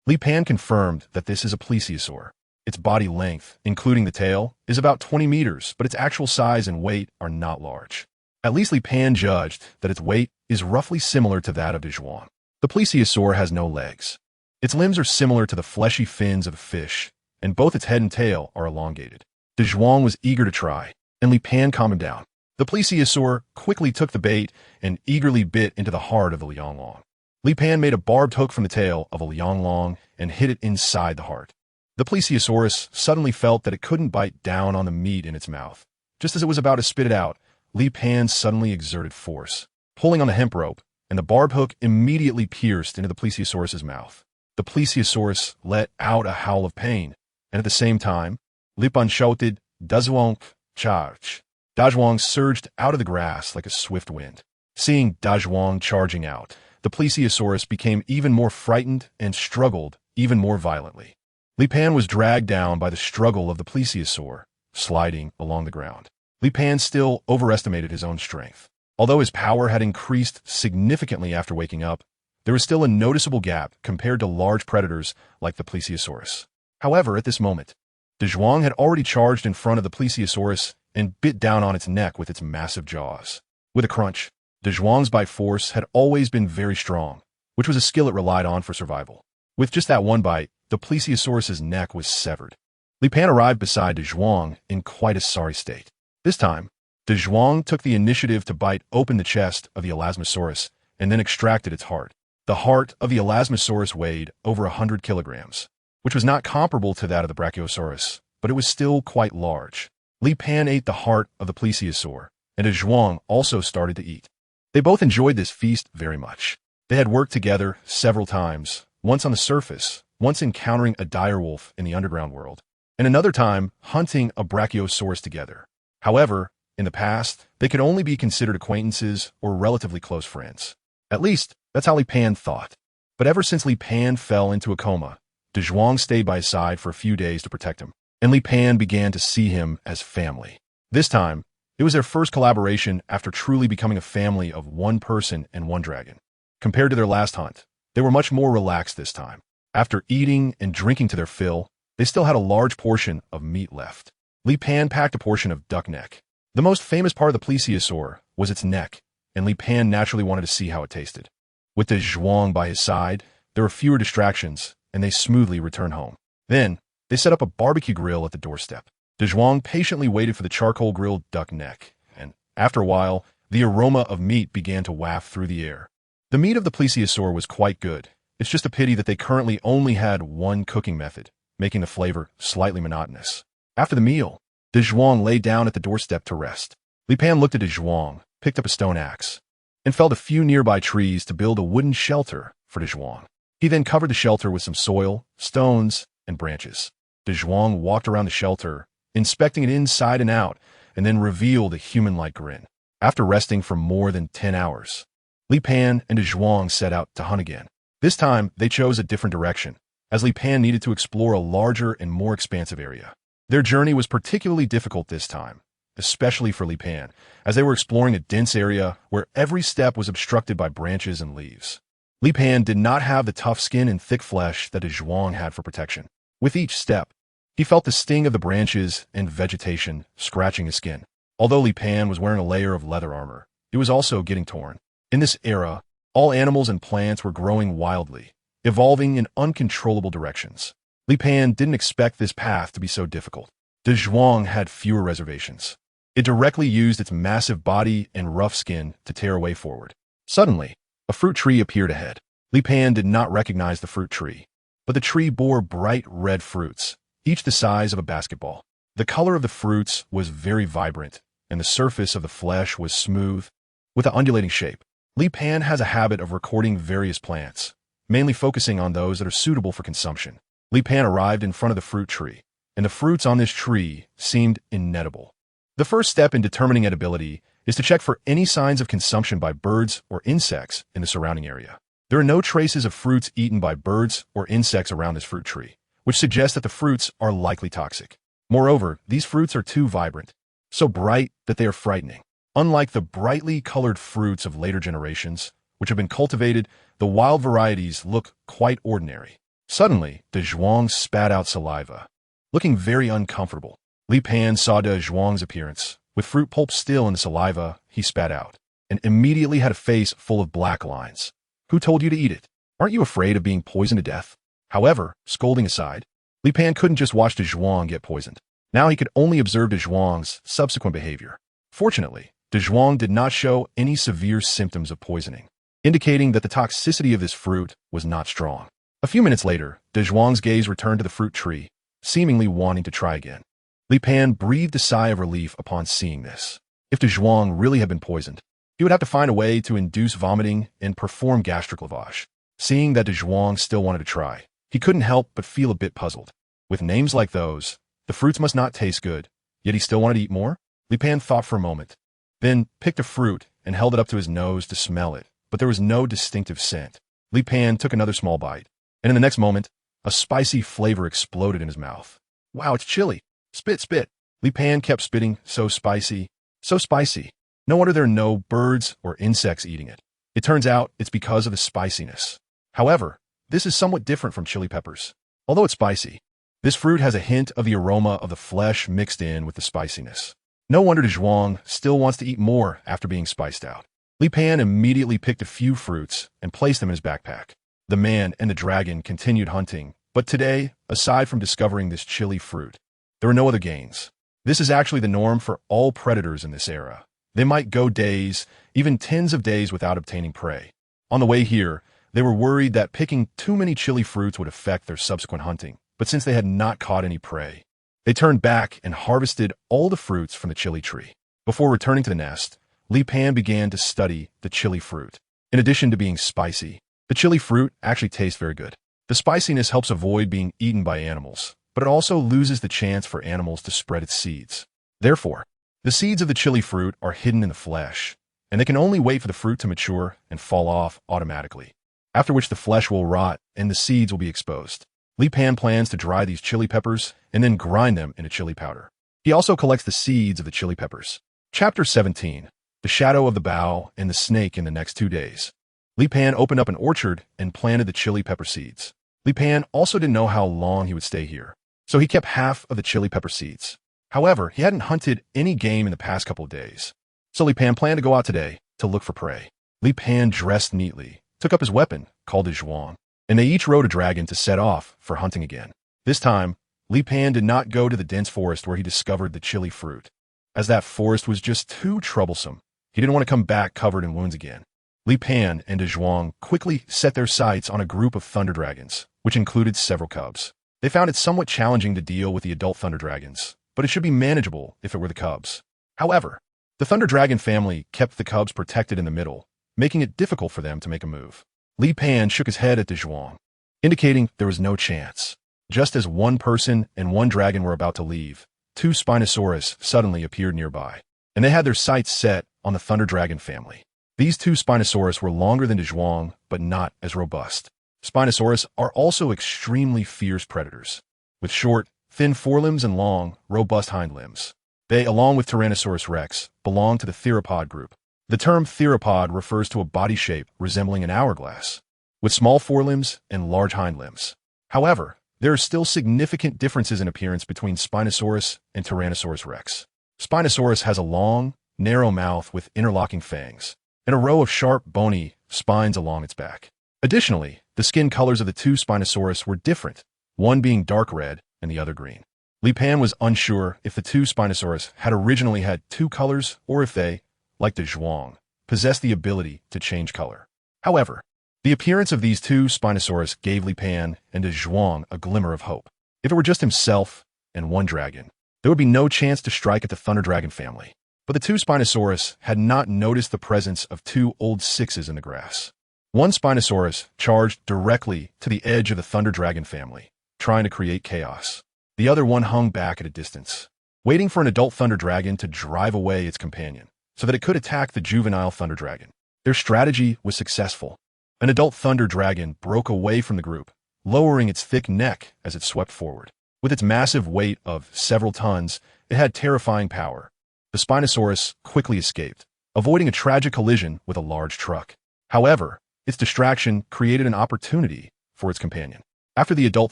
Li Pan confirmed that this is a plesiosaur. Its body length, including the tail, is about 20 meters, but its actual size and weight are not large. At least Li Pan judged that its weight is roughly similar to that of Dazhuang. The plesiosaur has no legs. Its limbs are similar to the fleshy fins of a fish, and both its head and tail are elongated. Dazhuang was eager to try, and Li Pan calmed him down. The plesiosaur quickly took the bait and eagerly bit into the heart of the Lianglong. Li Pan made a barbed hook from the tail of a Lianglong and hid it inside the heart. The plesiosaurus suddenly felt that it couldn't bite down on the meat in its mouth. Just as it was about to spit it out, Li Pan suddenly exerted force, pulling on the hemp rope, and the barbed hook immediately pierced into the plesiosaurus's mouth. The plesiosaurus let out a howl of pain, and at the same time, Li Pan shouted, Dazhuang, charge. Dazhuang surged out of the grass like a swift wind. Seeing Dazhuang charging out, the plesiosaurus became even more frightened and struggled even more violently. Li Pan was dragged down by the struggle of the plesiosaur, sliding along the ground. Li Pan still overestimated his own strength. Although his power had increased significantly after waking up, there was still a noticeable gap compared to large predators like the plesiosaurus. However, at this moment, Dazhuang had already charged in front of the plesiosaurus and bit down on its neck with its massive jaws. With a crunch, Dazhuang's bite force had always been very strong, which was a skill it relied on for survival. With just that one bite, the plesiosaurus's neck was severed. Li Pan arrived beside Dazhuang in quite a sorry state. This time, Dazhuang took the initiative to bite open the chest of the elasmosaurus and then extracted its heart. The heart of the elasmosaurus weighed over 100 kilograms, which was not comparable to that of the brachiosaurus, but it was still quite large. Li Pan ate the heart of the plesiosaur, and Dazhuang also started to eat. They both enjoyed this feast very much. They had worked together several times, once on the surface, once encountering a direwolf in the underground world, and another time hunting a brachiosaurus together. However, in the past, they could only be considered acquaintances or relatively close friends. At least, that's how Li Pan thought. But ever since Li Pan fell into a coma, Dazhuang stayed by his side for a few days to protect him, and Li Pan began to see him as family. This time, it was their first collaboration after truly becoming a family of one person and one dragon. Compared to their last hunt, they were much more relaxed this time. After eating and drinking to their fill, they still had a large portion of meat left. Li Pan packed a portion of duck neck. The most famous part of the plesiosaur was its neck, and Li Pan naturally wanted to see how it tasted. With Dazhuang by his side, there were fewer distractions, and they smoothly returned home. Then, they set up a barbecue grill at the doorstep. Dazhuang patiently waited for the charcoal-grilled duck neck, and after a while, the aroma of meat began to waft through the air. The meat of the plesiosaur was quite good. It's just a pity that they currently only had one cooking method, making the flavor slightly monotonous. After the meal, Dazhuang lay down at the doorstep to rest. Li Pan looked at Dazhuang, picked up a stone axe, and felled a few nearby trees to build a wooden shelter for Dazhuang. He then covered the shelter with some soil, stones, and branches. Dazhuang walked around the shelter, inspecting it inside and out, and then revealed a human-like grin. After resting for more than 10 hours, Li Pan and Dazhuang set out to hunt again. This time, they chose a different direction, as Li Pan needed to explore a larger and more expansive area. Their journey was particularly difficult this time, especially for Li Pan, as they were exploring a dense area where every step was obstructed by branches and leaves. Li Pan did not have the tough skin and thick flesh that Dazhuang had for protection. With each step, he felt the sting of the branches and vegetation scratching his skin. Although Li Pan was wearing a layer of leather armor, it was also getting torn. In this era, all animals and plants were growing wildly, evolving in uncontrollable directions. Li Pan didn't expect this path to be so difficult. Dazhuang had fewer reservations. It directly used its massive body and rough skin to tear a way forward. Suddenly, a fruit tree appeared ahead. Li Pan did not recognize the fruit tree, but the tree bore bright red fruits, each the size of a basketball. The color of the fruits was very vibrant, and the surface of the flesh was smooth, with an undulating shape. Li Pan has a habit of recording various plants, mainly focusing on those that are suitable for consumption. Li Pan arrived in front of the fruit tree, and the fruits on this tree seemed inedible. The first step in determining edibility is to check for any signs of consumption by birds or insects in the surrounding area. There are no traces of fruits eaten by birds or insects around this fruit tree, which suggests that the fruits are likely toxic. Moreover, these fruits are too vibrant, so bright that they are frightening. Unlike the brightly colored fruits of later generations, which have been cultivated, the wild varieties look quite ordinary. Suddenly, Dazhuang spat out saliva. Looking very uncomfortable, Li Pan saw Dazhuang's appearance. With fruit pulp still in the saliva, he spat out, and immediately had a face full of black lines. Who told you to eat it? Aren't you afraid of being poisoned to death? However, scolding aside, Li Pan couldn't just watch Dazhuang get poisoned. Now he could only observe Dazhuang's subsequent behavior. Fortunately, Dazhuang did not show any severe symptoms of poisoning, indicating that the toxicity of this fruit was not strong. A few minutes later, Dazhuang's gaze returned to the fruit tree, seemingly wanting to try again. Li Pan breathed a sigh of relief upon seeing this. If Dazhuang really had been poisoned, he would have to find a way to induce vomiting and perform gastric lavage. Seeing that Dazhuang still wanted to try, he couldn't help but feel a bit puzzled. With names like those, the fruits must not taste good, yet he still wanted to eat more? Li Pan thought for a moment, then picked a fruit and held it up to his nose to smell it, but there was no distinctive scent. Li Pan took another small bite, and in the next moment, A spicy flavor exploded in his mouth. Wow, it's chili. Spit, spit. Li Pan kept spitting, so spicy. So spicy. No wonder there are no birds or insects eating it. It turns out it's because of the spiciness. However, this is somewhat different from chili peppers. Although it's spicy, this fruit has a hint of the aroma of the flesh mixed in with the spiciness. No wonder Dazhuang still wants to eat more after being spiced out. Li Pan immediately picked a few fruits and placed them in his backpack. The man and the dragon continued hunting, but today, aside from discovering this chili fruit, there were no other gains. This is actually the norm for all predators in this era. They might go days, even tens of days without obtaining prey. On the way here, they were worried that picking too many chili fruits would affect their subsequent hunting, but since they had not caught any prey, they turned back and harvested all the fruits from the chili tree. Before returning to the nest, Li Pan began to study the chili fruit. In addition to being spicy, the chili fruit actually tastes very good. The spiciness helps avoid being eaten by animals, but it also loses the chance for animals to spread its seeds. Therefore, the seeds of the chili fruit are hidden in the flesh, and they can only wait for the fruit to mature and fall off automatically, after which the flesh will rot and the seeds will be exposed. Li Pan plans to dry these chili peppers and then grind them into chili powder. He also collects the seeds of the chili peppers. Chapter 17. The Shadow of the Bough and the Snake in the next 2 days. Li Pan opened up an orchard and planted the chili pepper seeds. Li Pan also didn't know how long he would stay here, so he kept half of the chili pepper seeds. However, he hadn't hunted any game in the past couple of days, so Li Pan planned to go out today to look for prey. Li Pan dressed neatly, took up his weapon, called Dazhuang, and they each rode a dragon to set off for hunting again. This time, Li Pan did not go to the dense forest where he discovered the chili fruit, as that forest was just too troublesome. He didn't want to come back covered in wounds again. Li Pan and Dazhuang quickly set their sights on a group of thunder dragons, which included several cubs. They found it somewhat challenging to deal with the adult thunder dragons, but it should be manageable if it were the cubs. However, the thunder dragon family kept the cubs protected in the middle, making it difficult for them to make a move. Li Pan shook his head at Dazhuang, indicating there was no chance. Just as one person and one dragon were about to leave, 2 Spinosaurus suddenly appeared nearby, and they had their sights set on the thunder dragon family. These 2 Spinosaurus were longer than Dazhuang, but not as robust. Spinosaurus are also extremely fierce predators, with short, thin forelimbs and long, robust hind limbs. They, along with Tyrannosaurus rex, belong to the theropod group. The term theropod refers to a body shape resembling an hourglass, with small forelimbs and large hind limbs. However, there are still significant differences in appearance between Spinosaurus and Tyrannosaurus rex. Spinosaurus has a long, narrow mouth with interlocking fangs, and a row of sharp, bony spines along its back. Additionally, the skin colors of the 2 Spinosaurus were different, one being dark red and the other green. Li Pan was unsure if the 2 Spinosaurus had originally had 2 colors or if they, like Dazhuang, possessed the ability to change color. However, the appearance of these 2 Spinosaurus gave Li Pan and Dazhuang a glimmer of hope. If it were just himself and one dragon, there would be no chance to strike at the thunder dragon family. But the 2 Spinosaurus had not noticed the presence of 2 old 6s in the grass. One Spinosaurus charged directly to the edge of the thunder dragon family, trying to create chaos. The other one hung back at a distance, waiting for an adult thunder dragon to drive away its companion, so that it could attack the juvenile thunder dragon. Their strategy was successful. An adult thunder dragon broke away from the group, lowering its thick neck as it swept forward. With its massive weight of several tons, it had terrifying power. The Spinosaurus quickly escaped, avoiding a tragic collision with a large truck. However, its distraction created an opportunity for its companion. After the adult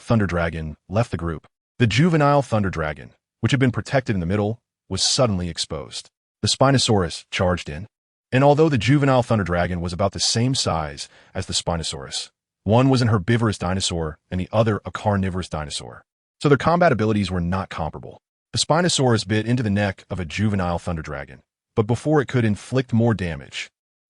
thunder dragon left the group, the juvenile thunder dragon, which had been protected in the middle, was suddenly exposed. The Spinosaurus charged in, and although the juvenile thunder dragon was about the same size as the Spinosaurus, one was an herbivorous dinosaur and the other a carnivorous dinosaur, so their combat abilities were not comparable. The Spinosaurus bit into the neck of a juvenile thunder dragon, but before it could inflict more damage,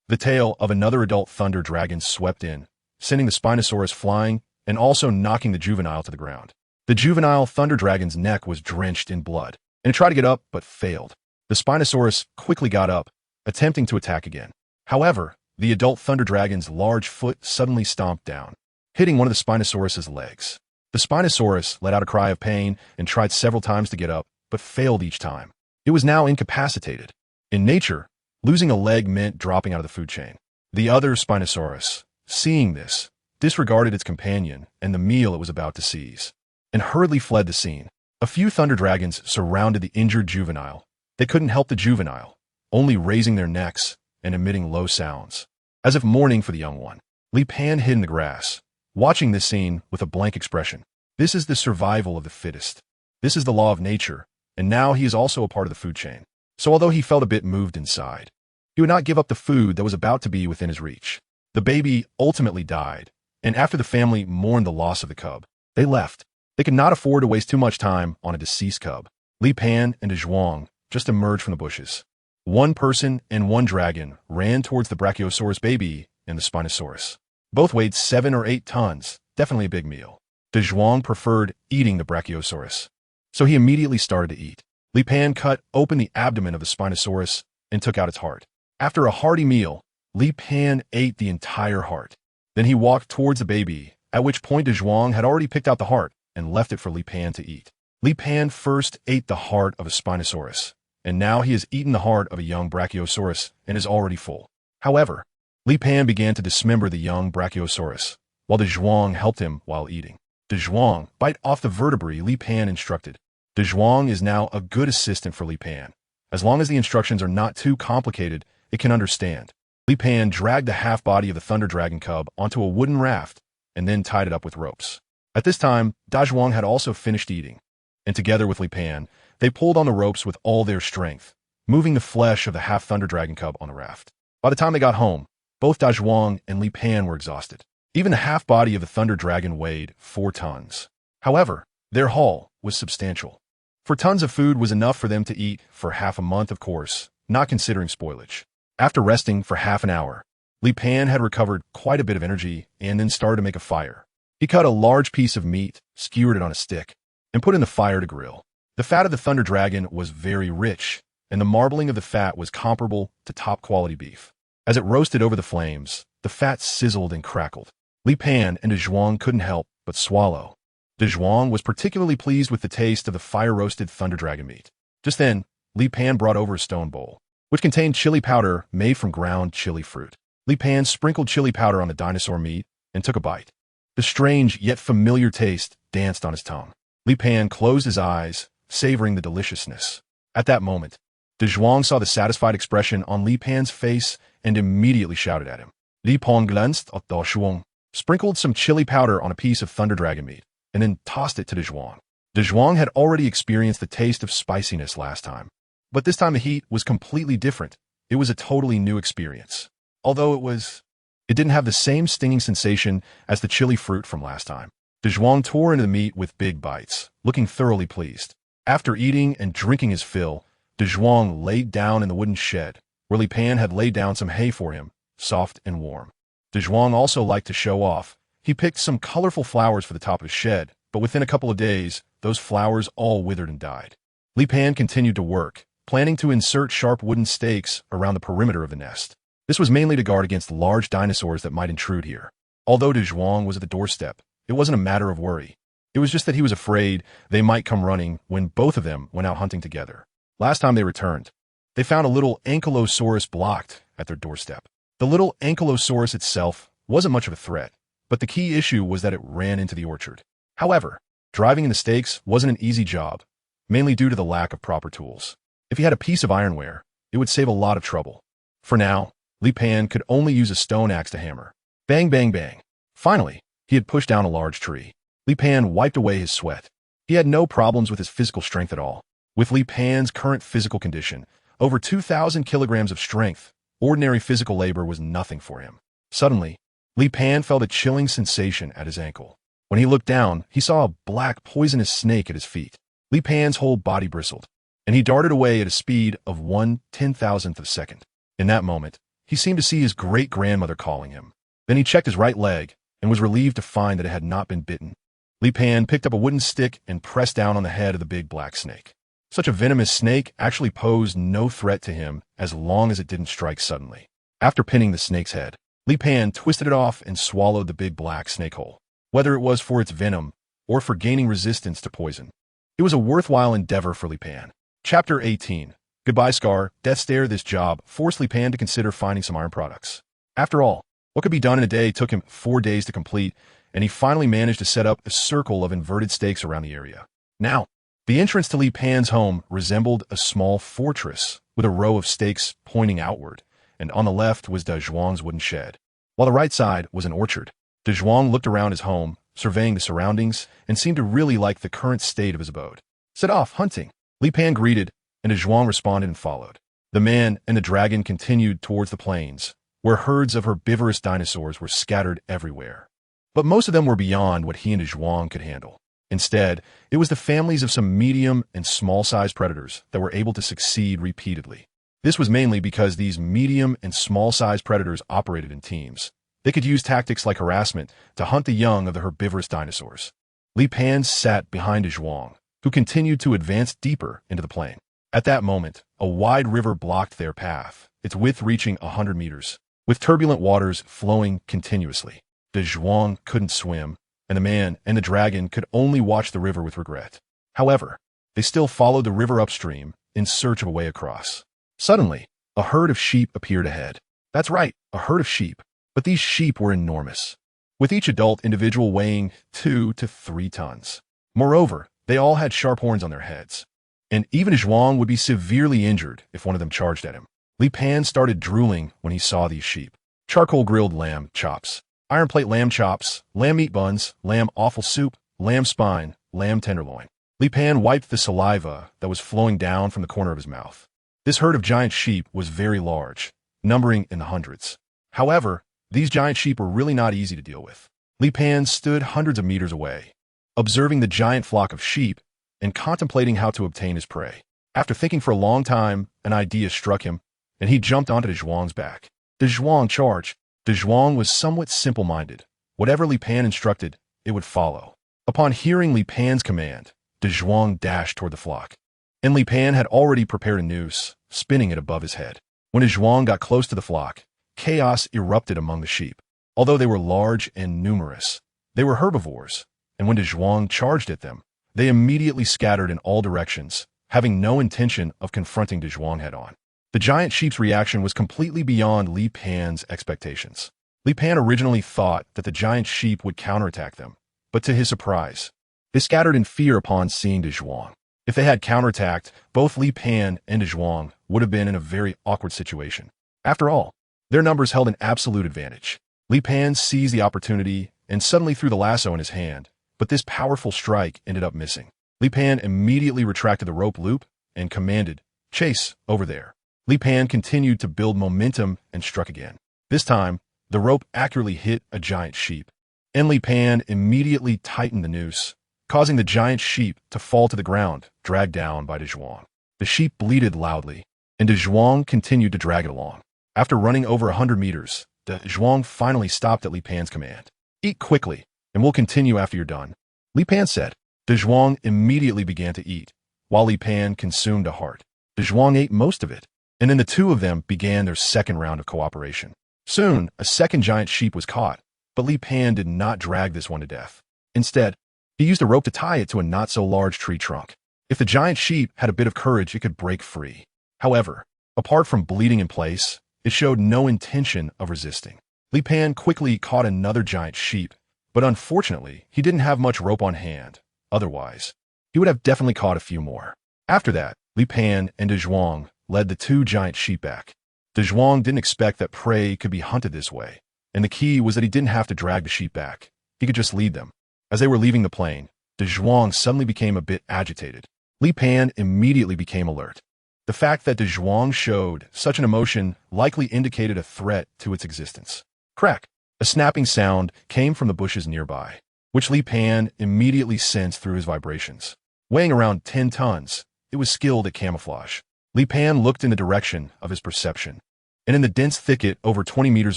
the tail of another adult thunder dragon swept in, sending the Spinosaurus flying and also knocking the juvenile to the ground. The juvenile thunder dragon's neck was drenched in blood, and it tried to get up but failed. The Spinosaurus quickly got up, attempting to attack again. However, the adult thunder dragon's large foot suddenly stomped down, hitting one of the Spinosaurus's legs. The Spinosaurus let out a cry of pain and tried several times to get up, but failed each time. It was now incapacitated. In nature, losing a leg meant dropping out of the food chain. The other Spinosaurus, seeing this, disregarded its companion and the meal it was about to seize, and hurriedly fled the scene. A few thunder dragons surrounded the injured juvenile. They couldn't help the juvenile, only raising their necks and emitting low sounds, as if mourning for the young one. Li Pan hid in the grass, watching this scene with a blank expression. This is the survival of the fittest. This is the law of nature, and now he is also a part of the food chain. So although he felt a bit moved inside, he would not give up the food that was about to be within his reach. The baby ultimately died, and after the family mourned the loss of the cub, they left. They could not afford to waste too much time on a deceased cub. Li Pan and Dazhuang just emerged from the bushes. One person and one dragon ran towards the Brachiosaurus baby and the Spinosaurus. Both weighed 7 or 8 tons, definitely a big meal. Dazhuang preferred eating the Brachiosaurus, so he immediately started to eat. Li Pan cut open the abdomen of the Spinosaurus and took out its heart. After a hearty meal, Li Pan ate the entire heart. Then he walked towards the baby, at which point Dazhuang had already picked out the heart and left it for Li Pan to eat. Li Pan first ate the heart of a Spinosaurus, and now he has eaten the heart of a young Brachiosaurus and is already full. However, Li Pan began to dismember the young Brachiosaurus, while Dazhuang helped him while eating. Dazhuang, bite off the vertebrae, Li Pan instructed. Dazhuang is now a good assistant for Li Pan. As long as the instructions are not too complicated, it can understand. Li Pan dragged the half-body of the thunder dragon cub onto a wooden raft and then tied it up with ropes. At this time, Dazhuang had also finished eating, and together with Li Pan, they pulled on the ropes with all their strength, moving the flesh of the half-thunder dragon cub on the raft. By the time they got home, both Dazhuang and Li Pan were exhausted. Even the half-body of the thunder dragon weighed 4 tons. However, their haul was substantial. 4 tons of food was enough for them to eat for half a month, of course, not considering spoilage. After resting for half an hour, Li Pan had recovered quite a bit of energy and then started to make a fire. He cut a large piece of meat, skewered it on a stick, and put in the fire to grill. The fat of the thunder dragon was very rich, and the marbling of the fat was comparable to top-quality beef. As it roasted over the flames, the fat sizzled and crackled. Li Pan and Dazhuang couldn't help but swallow. Dazhuang was particularly pleased with the taste of the fire-roasted thunder dragon meat. Just then, Li Pan brought over a stone bowl, which contained chili powder made from ground chili fruit. Li Pan sprinkled chili powder on the dinosaur meat and took a bite. The strange yet familiar taste danced on his tongue. Li Pan closed his eyes, savoring the deliciousness. At that moment, Dazhuang saw the satisfied expression on Li Pan's face and immediately shouted at him. Li Pan glanced at Dazhuang, sprinkled some chili powder on a piece of thunder dragon meat, and then tossed it to Dazhuang. Dazhuang had already experienced the taste of spiciness last time, but this time the heat was completely different. It was a totally new experience. Although it didn't have the same stinging sensation as the chili fruit from last time. Dazhuang tore into the meat with big bites, looking thoroughly pleased. After eating and drinking his fill, Dazhuang laid down in the wooden shed, where Li Pan had laid down some hay for him, soft and warm. Dazhuang also liked to show off. He picked some colorful flowers for the top of his shed, but within a couple of days, those flowers all withered and died. Li Pan continued to work, planning to insert sharp wooden stakes around the perimeter of the nest. This was mainly to guard against large dinosaurs that might intrude here. Although Dazhuang was at the doorstep, it wasn't a matter of worry. It was just that he was afraid they might come running when both of them went out hunting together. Last time they returned, they found a little ankylosaurus blocked at their doorstep. The little ankylosaurus itself wasn't much of a threat, but the key issue was that it ran into the orchard. However, driving in the stakes wasn't an easy job, mainly due to the lack of proper tools. If he had a piece of ironware, it would save a lot of trouble. For now, Li Pan could only use a stone axe to hammer. Bang, bang, bang. Finally, he had pushed down a large tree. Li Pan wiped away his sweat. He had no problems with his physical strength at all. With Li Pan's current physical condition, over 2,000 kilograms of strength, ordinary physical labor was nothing for him. Suddenly, Li Pan felt a chilling sensation at his ankle. When he looked down, he saw a black, poisonous snake at his feet. Li Pan's whole body bristled, and he darted away at a speed of 1/10,000th of a second. In that moment, he seemed to see his great-grandmother calling him. Then he checked his right leg and was relieved to find that it had not been bitten. Li Pan picked up a wooden stick and pressed down on the head of the big black snake. Such a venomous snake actually posed no threat to him as long as it didn't strike suddenly. After pinning the snake's head, Li Pan twisted it off and swallowed the big black snake whole. Whether it was for its venom or for gaining resistance to poison, it was a worthwhile endeavor for Li Pan. Chapter 18. Goodbye, Scar. Death Stare. This job forced Li Pan to consider finding some iron products. After all, What could be done in a day took him 4 days to complete, and he finally managed to set up a circle of inverted stakes around the area. Now, the entrance to Li Pan's home resembled a small fortress with a row of stakes pointing outward, and on the left was Dazhuang's wooden shed, while the right side was an orchard. Dazhuang looked around his home, surveying the surroundings, and seemed to really like the current state of his abode. "Set off, hunting," Li Pan greeted, and Dazhuang responded and followed. The man and the dragon continued towards the plains, where herds of herbivorous dinosaurs were scattered everywhere. But most of them were beyond what he and Dazhuang could handle. Instead, it was the families of some medium and small-sized predators that were able to succeed repeatedly. This was mainly because these medium and small-sized predators operated in teams. They could use tactics like harassment to hunt the young of the herbivorous dinosaurs. Li Pan sat behind Dazhuang, who continued to advance deeper into the plain. At that moment, a wide river blocked their path, its width reaching 100 meters, with turbulent waters flowing continuously. Dazhuang couldn't swim, and the man and the dragon could only watch the river with regret. However, they still followed the river upstream in search of a way across. Suddenly, a herd of sheep appeared ahead. That's right, a herd of sheep. But these sheep were enormous, with each adult individual weighing 2 to 3 tons. Moreover, they all had sharp horns on their heads, and even Dazhuang would be severely injured if one of them charged at him. Li Pan started drooling when he saw these sheep. Charcoal grilled lamb chops, iron plate lamb chops, lamb meat buns, lamb offal soup, lamb spine, lamb tenderloin. Li Pan wiped the saliva that was flowing down from the corner of his mouth. This herd of giant sheep was very large, numbering in the hundreds. However, these giant sheep were really not easy to deal with. Li Pan stood hundreds of meters away, observing the giant flock of sheep and contemplating how to obtain his prey. After thinking for a long time, an idea struck him, and he jumped onto Dazhuang's back. Dazhuang charged. Dazhuang was somewhat simple-minded. Whatever Li Pan instructed, it would follow. Upon hearing Li Pan's command, Dazhuang dashed toward the flock, and Li Pan had already prepared a noose, spinning it above his head. When Dazhuang got close to the flock, chaos erupted among the sheep. Although they were large and numerous, they were herbivores, and when Dazhuang charged at them, they immediately scattered in all directions, having no intention of confronting Dazhuang head-on. The giant sheep's reaction was completely beyond Li Pan's expectations. Li Pan originally thought that the giant sheep would counterattack them, but to his surprise, they scattered in fear upon seeing Dazhuang. If they had counterattacked, both Li Pan and Dazhuang would have been in a very awkward situation. After all, their numbers held an absolute advantage. Li Pan seized the opportunity and suddenly threw the lasso in his hand, but this powerful strike ended up missing. Li Pan immediately retracted the rope loop and commanded, "Chase, over there." Li Pan continued to build momentum and struck again. This time, the rope accurately hit a giant sheep, and Li Pan immediately tightened the noose, causing the giant sheep to fall to the ground, dragged down by Dazhuang. The sheep bleated loudly, and Dazhuang continued to drag it along. After running over 100 meters, Dazhuang finally stopped at Li Pan's command. "Eat quickly, and we'll continue after you're done," Li Pan said. Dazhuang immediately began to eat, while Li Pan consumed a heart. Dazhuang ate most of it, and then the two of them began their second round of cooperation. Soon, a second giant sheep was caught, but Li Pan did not drag this one to death. Instead, he used a rope to tie it to a not-so-large tree trunk. If the giant sheep had a bit of courage, it could break free. However, apart from bleeding in place, it showed no intention of resisting. Li Pan quickly caught another giant sheep, but unfortunately, he didn't have much rope on hand. Otherwise, he would have definitely caught a few more. After that, Li Pan and Dazhuang led the two giant sheep back. Dazhuang didn't expect that prey could be hunted this way, and the key was that he didn't have to drag the sheep back. He could just lead them. As they were leaving the plain, Dazhuang suddenly became a bit agitated. Li Pan immediately became alert. The fact that Dazhuang showed such an emotion likely indicated a threat to its existence. Crack! A snapping sound came from the bushes nearby, which Li Pan immediately sensed through his vibrations. Weighing around 10 tons, it was skilled at camouflage. Li Pan looked in the direction of his perception, and in the dense thicket over 20 meters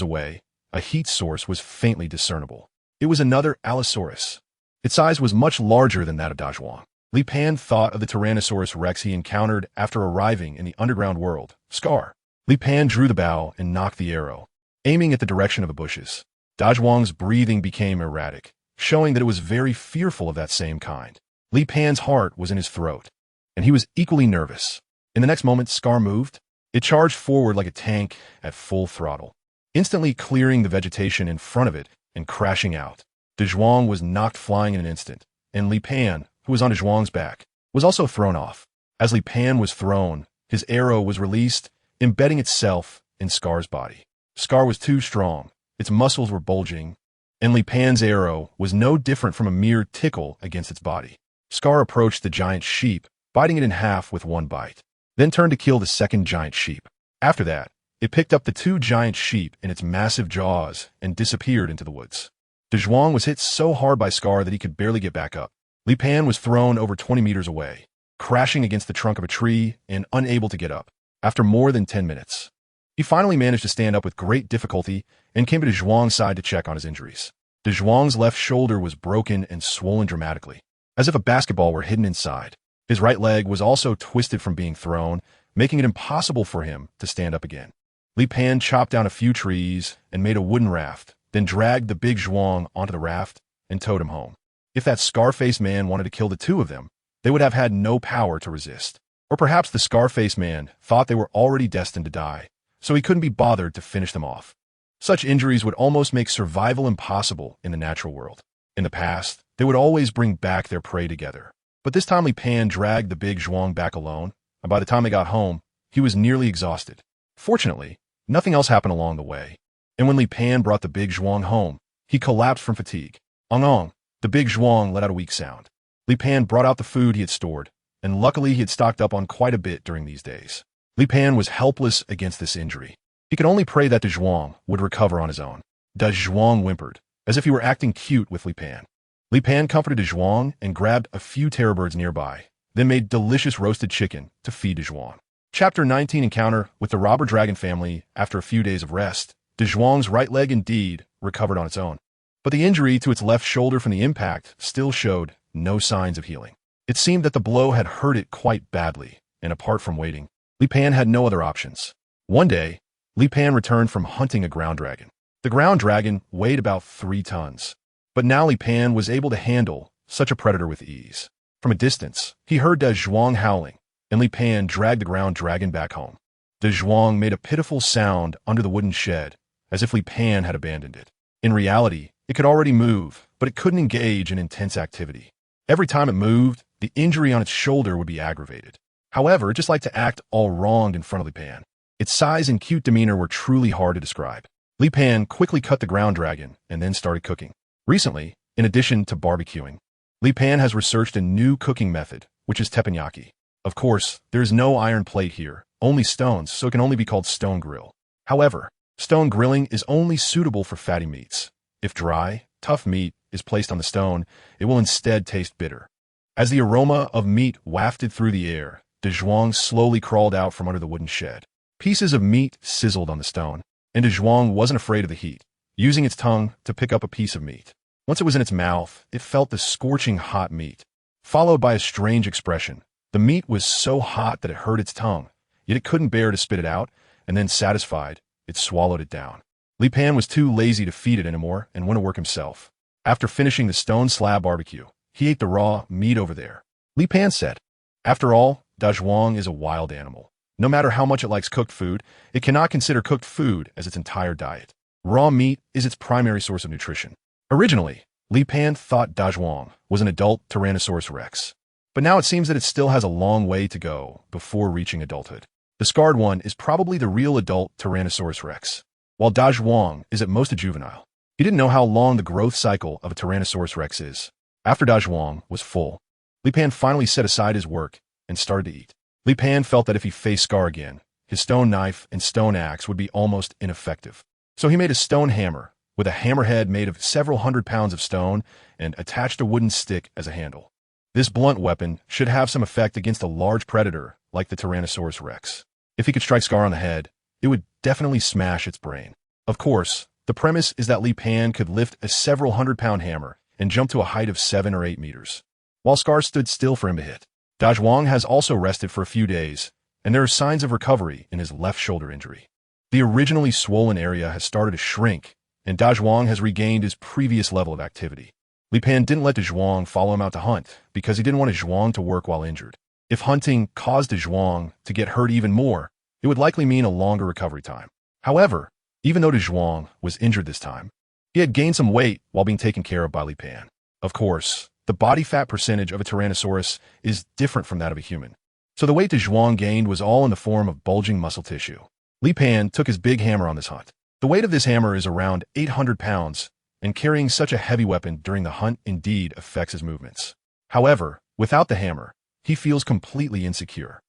away, a heat source was faintly discernible. It was another Allosaurus. Its size was much larger than that of Dazhuang. Li Pan thought of the Tyrannosaurus rex he encountered after arriving in the underground world, Scar. Li Pan drew the bow and knocked the arrow, aiming at the direction of the bushes. Dazhuang's breathing became erratic, showing that it was very fearful of that same kind. Li Pan's heart was in his throat, and he was equally nervous. In the next moment, Scar moved. It charged forward like a tank at full throttle. instantly clearing the vegetation in front of it and crashing out. Dazhuang was knocked flying in an instant, and Li Pan, who was on Dazhuang's back, was also thrown off. As Li Pan was thrown, his arrow was released, embedding itself in Scar's body. Scar was too strong, its muscles were bulging, and Li Pan's arrow was no different from a mere tickle against its body. Scar approached the giant sheep, biting it in half with one bite, then turned to kill the second giant sheep. After that, it picked up the two giant sheep in its massive jaws and disappeared into the woods. Dazhuang was hit so hard by Scar that he could barely get back up. Li Pan was thrown over 20 meters away, crashing against the trunk of a tree and unable to get up. After more than 10 minutes, he finally managed to stand up with great difficulty and came to Dazhuang's side to check on his injuries. Dazhuang's left shoulder was broken and swollen dramatically, as if a basketball were hidden inside. His right leg was also twisted from being thrown, making it impossible for him to stand up again. Li Pan chopped down a few trees and made a wooden raft, then dragged the big Dazhuang onto the raft and towed him home. If that scar-faced man wanted to kill the two of them, they would have had no power to resist. Or perhaps the scar-faced man thought they were already destined to die, so he couldn't be bothered to finish them off. Such injuries would almost make survival impossible in the natural world. In the past, they would always bring back their prey together. But this time Li Pan dragged the big Dazhuang back alone, and by the time they got home, he was nearly exhausted. Fortunately, nothing else happened along the way, and when Li Pan brought the big Dazhuang home, he collapsed from fatigue. Ong, the big Dazhuang let out a weak sound. Li Pan brought out the food he had stored, and luckily he had stocked up on quite a bit during these days. Li Pan was helpless against this injury. He could only pray that Dazhuang would recover on his own. Dazhuang whimpered, as if he were acting cute with Li Pan. Li Pan comforted Dazhuang and grabbed a few terror birds nearby, then made delicious roasted chicken to feed Dazhuang. Chapter 19 Encounter with the robber dragon family. After a few days of rest, Dazhuang's right leg indeed recovered on its own. But the injury to its left shoulder from the impact still showed no signs of healing. It seemed that the blow had hurt it quite badly, and apart from waiting, Li Pan had no other options. One day, Li Pan returned from hunting a ground dragon. The ground dragon weighed about 3 tons. But now Li Pan was able to handle such a predator with ease. From a distance, he heard Dazhuang howling, and Li Pan dragged the ground dragon back home. Dazhuang made a pitiful sound under the wooden shed, as if Li Pan had abandoned it. In reality, it could already move, but it couldn't engage in intense activity. Every time it moved, the injury on its shoulder would be aggravated. However, it just liked to act all wronged in front of Li Pan. Its size and cute demeanor were truly hard to describe. Li Pan quickly cut the ground dragon and then started cooking. Recently, in addition to barbecuing, Li Pan has researched a new cooking method, which is teppanyaki. Of course, there is no iron plate here, only stones, so it can only be called stone grill. However, stone grilling is only suitable for fatty meats. If dry, tough meat is placed on the stone, it will instead taste bitter. As the aroma of meat wafted through the air, Dazhuang slowly crawled out from under the wooden shed. Pieces of meat sizzled on the stone, and Dazhuang wasn't afraid of the heat, using its tongue to pick up a piece of meat. Once it was in its mouth, it felt the scorching hot meat, followed by a strange expression. The meat was so hot that it hurt its tongue, yet it couldn't bear to spit it out, and then satisfied, it swallowed it down. Li Pan was too lazy to feed it anymore and went to work himself. After finishing the stone slab barbecue, he ate the raw meat over there. Li Pan said, "After all, Dazhuang is a wild animal. No matter how much it likes cooked food, it cannot consider cooked food as its entire diet. Raw meat is its primary source of nutrition." Originally, Li Pan thought Dazhuang was an adult Tyrannosaurus rex, but now it seems that it still has a long way to go before reaching adulthood. The scarred one is probably the real adult Tyrannosaurus rex, while Dazhuang is at most a juvenile. He didn't know how long the growth cycle of a Tyrannosaurus rex is. After Dazhuang was full, Li Pan finally set aside his work and started to eat. Li Pan felt that if he faced Scar again, his stone knife and stone axe would be almost ineffective. So he made a stone hammer with a hammerhead made of several hundred pounds of stone and attached a wooden stick as a handle. This blunt weapon should have some effect against a large predator like the Tyrannosaurus rex. If he could strike Scar on the head, it would definitely smash its brain. Of course, the premise is that Li Pan could lift a several hundred-pound hammer and jump to a height of 7 or 8 meters, while Scar stood still for him to hit. Dazhuang has also rested for a few days, and there are signs of recovery in his left shoulder injury. The originally swollen area has started to shrink, and Dazhuang has regained his previous level of activity. Li Pan didn't let Dazhuang follow him out to hunt because he didn't want Dazhuang to work while injured. If hunting caused Dazhuang to get hurt even more, it would likely mean a longer recovery time. However, Even though Dazhuang was injured this time, he had gained some weight while being taken care of by Li Pan. Of course, the body fat percentage of a Tyrannosaurus is different from that of a human, so the weight Dazhuang gained was all in the form of bulging muscle tissue. Li Pan took his big hammer on this hunt. The weight of this hammer is around 800 pounds, and carrying such a heavy weapon during the hunt indeed affects his movements. However, without the hammer, he feels completely insecure.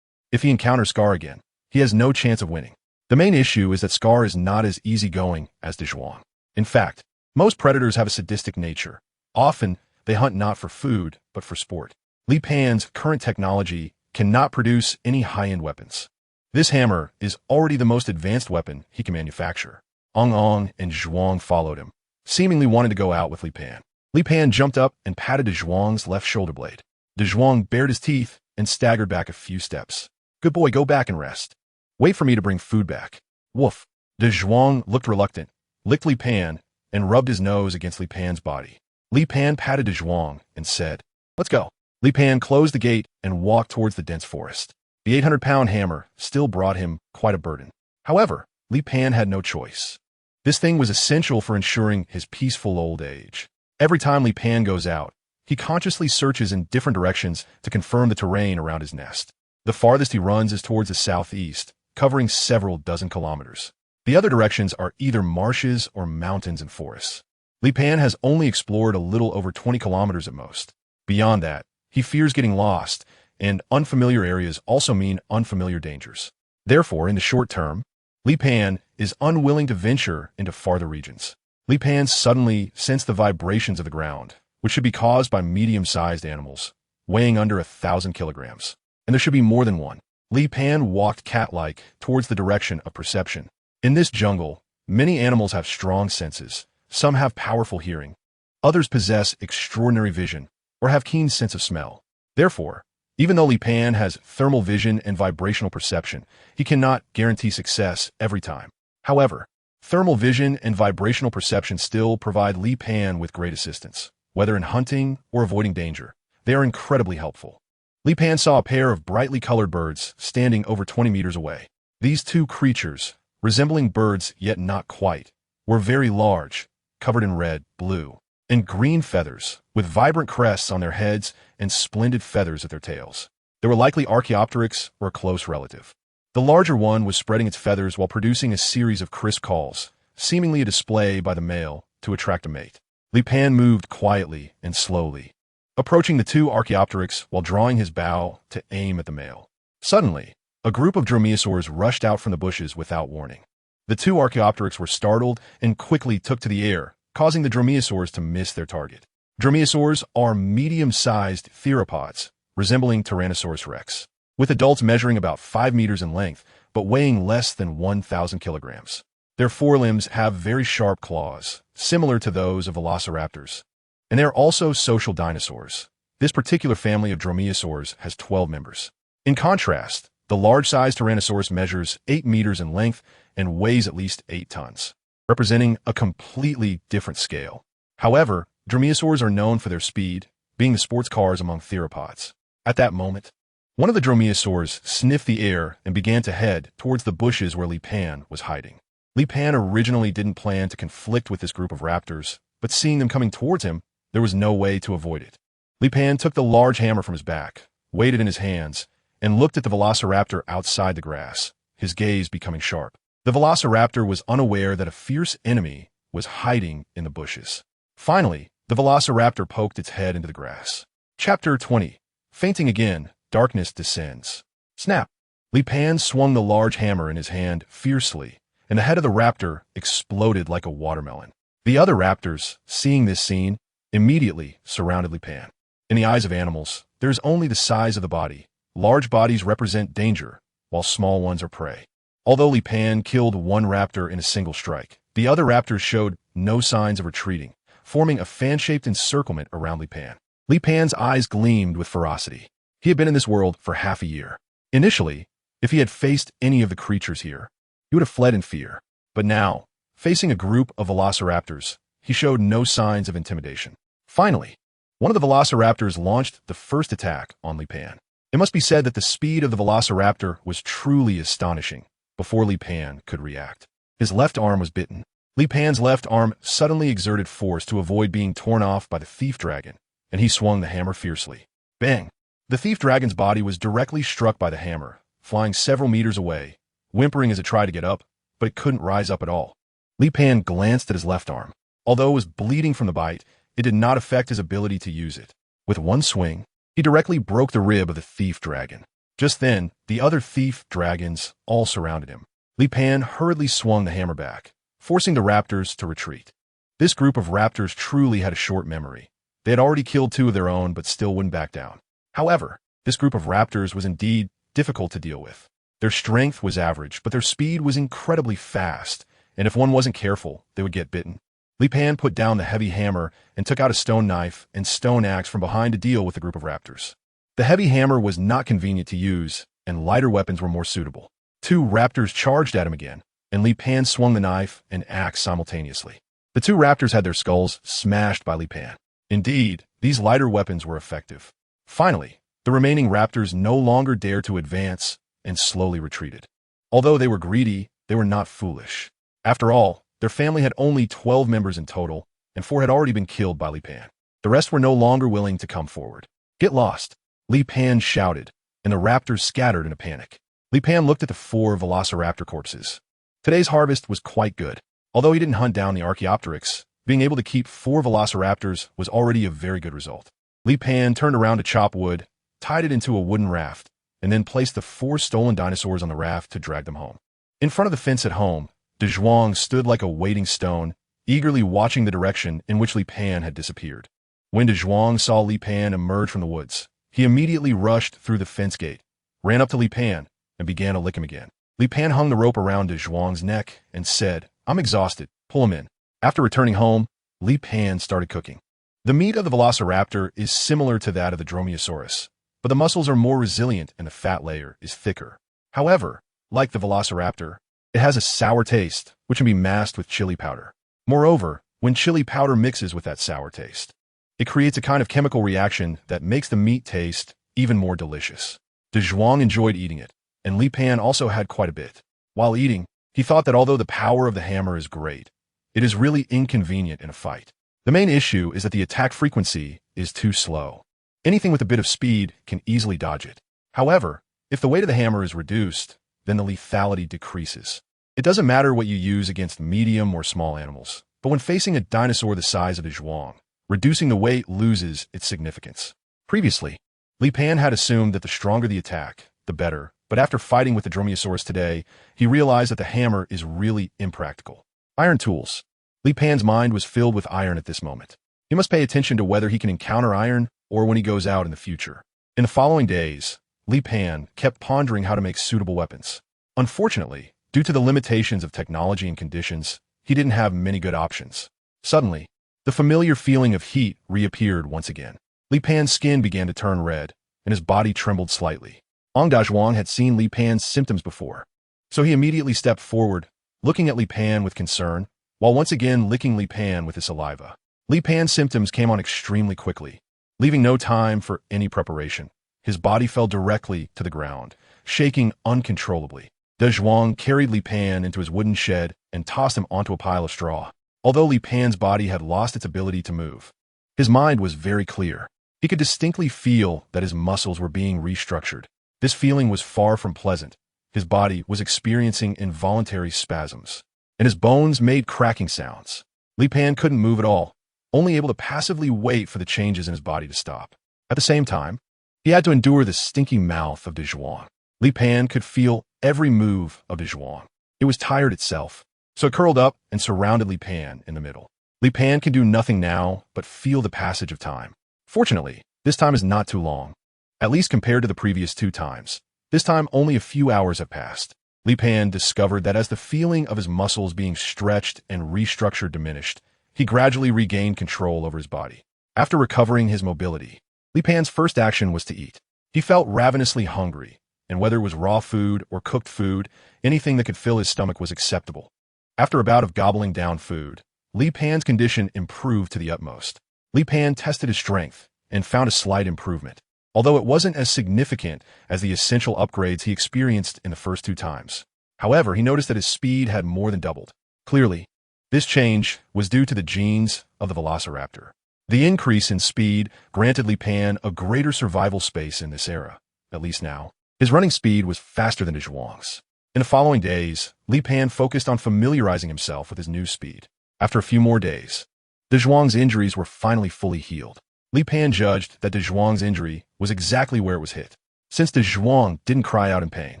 If he encounters Scar again, he has no chance of winning. The main issue is that Scar is not as easygoing as Dazhuang. In fact, most predators have a sadistic nature. Often, they hunt not for food, but for sport. Li Pan's current technology cannot produce any high-end weapons. This hammer is already the most advanced weapon he can manufacture. Ong and Zhuang followed him, seemingly wanting to go out with Li Pan. Li Pan jumped up and patted Dazhuang's left shoulder blade. Dazhuang bared his teeth and staggered back a few steps. Good boy, go back and rest. Wait for me to bring food back. Woof. Dazhuang looked reluctant, licked Li Pan, and rubbed his nose against Li Pan's body. Li Pan patted Dazhuang and said, "Let's go." Li Pan closed the gate and walked towards the dense forest. The 800-pound hammer still brought him quite a burden. However, Li Pan had no choice. This thing was essential for ensuring his peaceful old age. Every time Li Pan goes out, he consciously searches in different directions to confirm the terrain around his nest. The farthest he runs is towards the southeast, covering several dozen kilometers. The other directions are either marshes or mountains and forests. Li Pan has only explored a little over 20 kilometers at most. Beyond that, he fears getting lost, and unfamiliar areas also mean unfamiliar dangers. Therefore, in the short term, Li Pan is unwilling to venture into farther regions. Li Pan suddenly sensed the vibrations of the ground, which should be caused by medium-sized animals, weighing under 1,000 kilograms. And there should be more than one. Li Pan walked cat-like towards the direction of perception. In this jungle, many animals have strong senses. Some have powerful hearing. Others possess extraordinary vision or have keen sense of smell. Therefore, even though Li Pan has thermal vision and vibrational perception, he cannot guarantee success every time. However, thermal vision and vibrational perception still provide Li Pan with great assistance. Whether in hunting or avoiding danger, they are incredibly helpful. Li Pan saw a pair of brightly colored birds standing over 20 meters away. These two creatures, resembling birds yet not quite, were very large, covered in red, blue, and green feathers, with vibrant crests on their heads and splendid feathers at their tails. They were likely Archaeopteryx or a close relative. The larger one was spreading its feathers while producing a series of crisp calls, seemingly a display by the male to attract a mate. Li Pan moved quietly and slowly, approaching the two Archaeopteryx while drawing his bow to aim at the male. Suddenly, a group of dromaeosaurs rushed out from the bushes without warning. The two Archaeopteryx were startled and quickly took to the air, causing the dromaeosaurs to miss their target. Dromaeosaurs are medium-sized theropods, resembling Tyrannosaurus rex, with adults measuring about 5 meters in length, but weighing less than 1,000 kilograms. Their forelimbs have very sharp claws, similar to those of velociraptors. And they are also social dinosaurs. This particular family of dromaeosaurs has 12 members. In contrast, the large-sized Tyrannosaurus measures 8 meters in length and weighs at least 8 tons, representing a completely different scale. However, dromaeosaurs are known for their speed, being the sports cars among theropods. At that moment, one of the dromaeosaurs sniffed the air and began to head towards the bushes where Li Pan was hiding. Li Pan originally didn't plan to conflict with this group of raptors, but seeing them coming towards him, there was no way to avoid it. Li Pan took the large hammer from his back, weighed it in his hands, and looked at the velociraptor outside the grass, his gaze becoming sharp. The velociraptor was unaware that a fierce enemy was hiding in the bushes. Finally, the velociraptor poked its head into the grass. Chapter 20. Fainting again, darkness descends. Snap! Li Pan swung the large hammer in his hand fiercely, and the head of the raptor exploded like a watermelon. The other raptors, seeing this scene, immediately surrounded Li Pan. In the eyes of animals, there is only the size of the body. Large bodies represent danger, while small ones are prey. Although Li Pan killed one raptor in a single strike, the other raptors showed no signs of retreating, forming a fan-shaped encirclement around Li Pan. Li Pan's eyes gleamed with ferocity. He had been in this world for half a year. Initially, if he had faced any of the creatures here, he would have fled in fear. But now, facing a group of velociraptors, he showed no signs of intimidation. Finally, one of the velociraptors launched the first attack on Li Pan. It must be said that the speed of the velociraptor was truly astonishing before Li Pan could react. His left arm was bitten. Li Pan's left arm suddenly exerted force to avoid being torn off by the thief dragon, and he swung the hammer fiercely. Bang! The thief dragon's body was directly struck by the hammer, flying several meters away, whimpering as it tried to get up, but it couldn't rise up at all. Li Pan glanced at his left arm. Although it was bleeding from the bite, it did not affect his ability to use it. With one swing, he directly broke the rib of the thief dragon. Just then, the other thief dragons all surrounded him. Li Pan hurriedly swung the hammer back, forcing the raptors to retreat. This group of raptors truly had a short memory. They had already killed two of their own, but still wouldn't back down. However, this group of raptors was indeed difficult to deal with. Their strength was average, but their speed was incredibly fast, and if one wasn't careful, they would get bitten. Li Pan put down the heavy hammer and took out a stone knife and stone axe from behind to deal with the group of raptors. The heavy hammer was not convenient to use, and lighter weapons were more suitable. Two raptors charged at him again, and Li Pan swung the knife and axe simultaneously. The two raptors had their skulls smashed by Li Pan. Indeed, these lighter weapons were effective. Finally, the remaining raptors no longer dared to advance and slowly retreated. Although they were greedy, they were not foolish. After all, their family had only 12 members in total, and 4 had already been killed by Li Pan. The rest were no longer willing to come forward. "Get lost!" Li Pan shouted, and the raptors scattered in a panic. Li Pan looked at the 4 velociraptor corpses. Today's harvest was quite good. Although he didn't hunt down the Archaeopteryx, being able to keep 4 velociraptors was already a very good result. Li Pan turned around to chop wood, tied it into a wooden raft, and then placed the 4 stolen dinosaurs on the raft to drag them home. In front of the fence at home, Dazhuang stood like a waiting stone, eagerly watching the direction in which Li Pan had disappeared. When Dazhuang saw Li Pan emerge from the woods, he immediately rushed through the fence gate, ran up to Li Pan, and began to lick him again. Li Pan hung the rope around Dazhuang's neck and said, "I'm exhausted. Pull him in." After returning home, Li Pan started cooking. The meat of the velociraptor is similar to that of the dromaeosaurus, but the muscles are more resilient and the fat layer is thicker. However, like the velociraptor, it has a sour taste, which can be masked with chili powder. Moreover, when chili powder mixes with that sour taste, it creates a kind of chemical reaction that makes the meat taste even more delicious. Dazhuang enjoyed eating it, and Li Pan also had quite a bit. While eating, he thought that although the power of the hammer is great, it is really inconvenient in a fight. The main issue is that the attack frequency is too slow. Anything with a bit of speed can easily dodge it. However, if the weight of the hammer is reduced, then the lethality decreases. It doesn't matter what you use against medium or small animals, but when facing a dinosaur the size of Dazhuang, reducing the weight loses its significance. Previously, Li Pan had assumed that the stronger the attack, the better, but after fighting with the dromaeosaurus today, he realized that the hammer is really impractical. Iron tools. Li Pan's mind was filled with iron at this moment. He must pay attention to whether he can encounter iron or when he goes out in the future. In the following days, Li Pan kept pondering how to make suitable weapons. Unfortunately, due to the limitations of technology and conditions, he didn't have many good options. Suddenly, the familiar feeling of heat reappeared once again. Li Pan's skin began to turn red, and his body trembled slightly. Dazhuang had seen Li Pan's symptoms before, so he immediately stepped forward, looking at Li Pan with concern, while once again licking Li Pan with his saliva. Li Pan's symptoms came on extremely quickly, leaving no time for any preparation. His body fell directly to the ground, shaking uncontrollably. Dazhuang carried Li Pan into his wooden shed and tossed him onto a pile of straw. Although Li Pan's body had lost its ability to move, his mind was very clear. He could distinctly feel that his muscles were being restructured. This feeling was far from pleasant. His body was experiencing involuntary spasms, and his bones made cracking sounds. Li Pan couldn't move at all, only able to passively wait for the changes in his body to stop. At the same time, he had to endure the stinky mouth of Dazhuang. Li Pan could feel every move of Dazhuang. It was tired itself, so it curled up and surrounded Li Pan in the middle. Li Pan can do nothing now but feel the passage of time. Fortunately, this time is not too long, at least compared to the previous 2 times. This time only a few hours have passed. Li Pan discovered that as the feeling of his muscles being stretched and restructured diminished, he gradually regained control over his body. After recovering his mobility, Li Pan's first action was to eat. He felt ravenously hungry, and whether it was raw food or cooked food, anything that could fill his stomach was acceptable. After a bout of gobbling down food, Li Pan's condition improved to the utmost. Li Pan tested his strength and found a slight improvement, although it wasn't as significant as the essential upgrades he experienced in the first 2 times. However, he noticed that his speed had more than doubled. Clearly, this change was due to the genes of the velociraptor. The increase in speed granted Li Pan a greater survival space in this era, at least now. His running speed was faster than Dazhuang's. In the following days, Li Pan focused on familiarizing himself with his new speed. After a few more days, Dazhuang's injuries were finally fully healed. Li Pan judged that Dazhuang's injury was exactly where it was hit. Since Dazhuang didn't cry out in pain,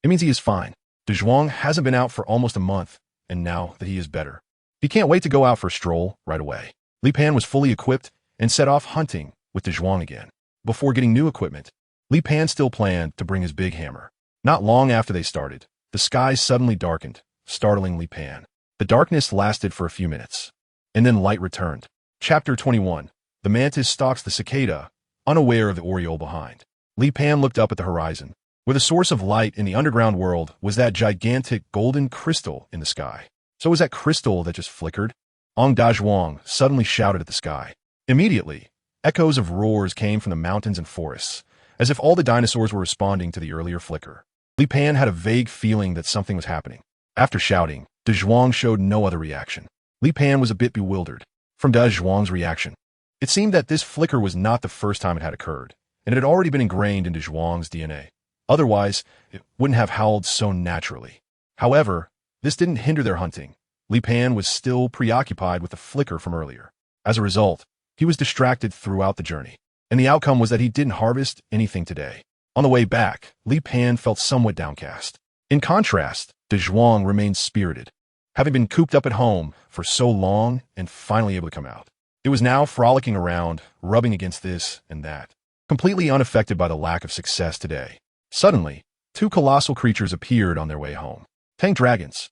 it means he is fine. Dazhuang hasn't been out for almost a month, and now that he is better, he can't wait to go out for a stroll right away. Li Pan was fully equipped and set off hunting with Dazhuang again. Before getting new equipment, Li Pan still planned to bring his big hammer. Not long after they started, the sky suddenly darkened, startling Li Pan. The darkness lasted for a few minutes, and then light returned. Chapter 21. The mantis stalks the cicada, unaware of the oriole behind. Li Pan looked up at the horizon, where the source of light in the underground world was that gigantic golden crystal in the sky. So was that crystal that just flickered? Dazhuang suddenly shouted at the sky. Immediately, echoes of roars came from the mountains and forests, as if all the dinosaurs were responding to the earlier flicker. Li Pan had a vague feeling that something was happening. After shouting, Dazhuang showed no other reaction. Li Pan was a bit bewildered. From Dazhuang's reaction, it seemed that this flicker was not the first time it had occurred, and it had already been ingrained in Dazhuang's DNA. Otherwise, it wouldn't have howled so naturally. However, this didn't hinder their hunting. Li Pan was still preoccupied with the flicker from earlier. As a result, he was distracted throughout the journey, and the outcome was that he didn't harvest anything today. On the way back, Li Pan felt somewhat downcast. In contrast, Dazhuang remained spirited, having been cooped up at home for so long and finally able to come out. It was now frolicking around, rubbing against this and that, completely unaffected by the lack of success today. Suddenly, two colossal creatures appeared on their way home. Tank dragons.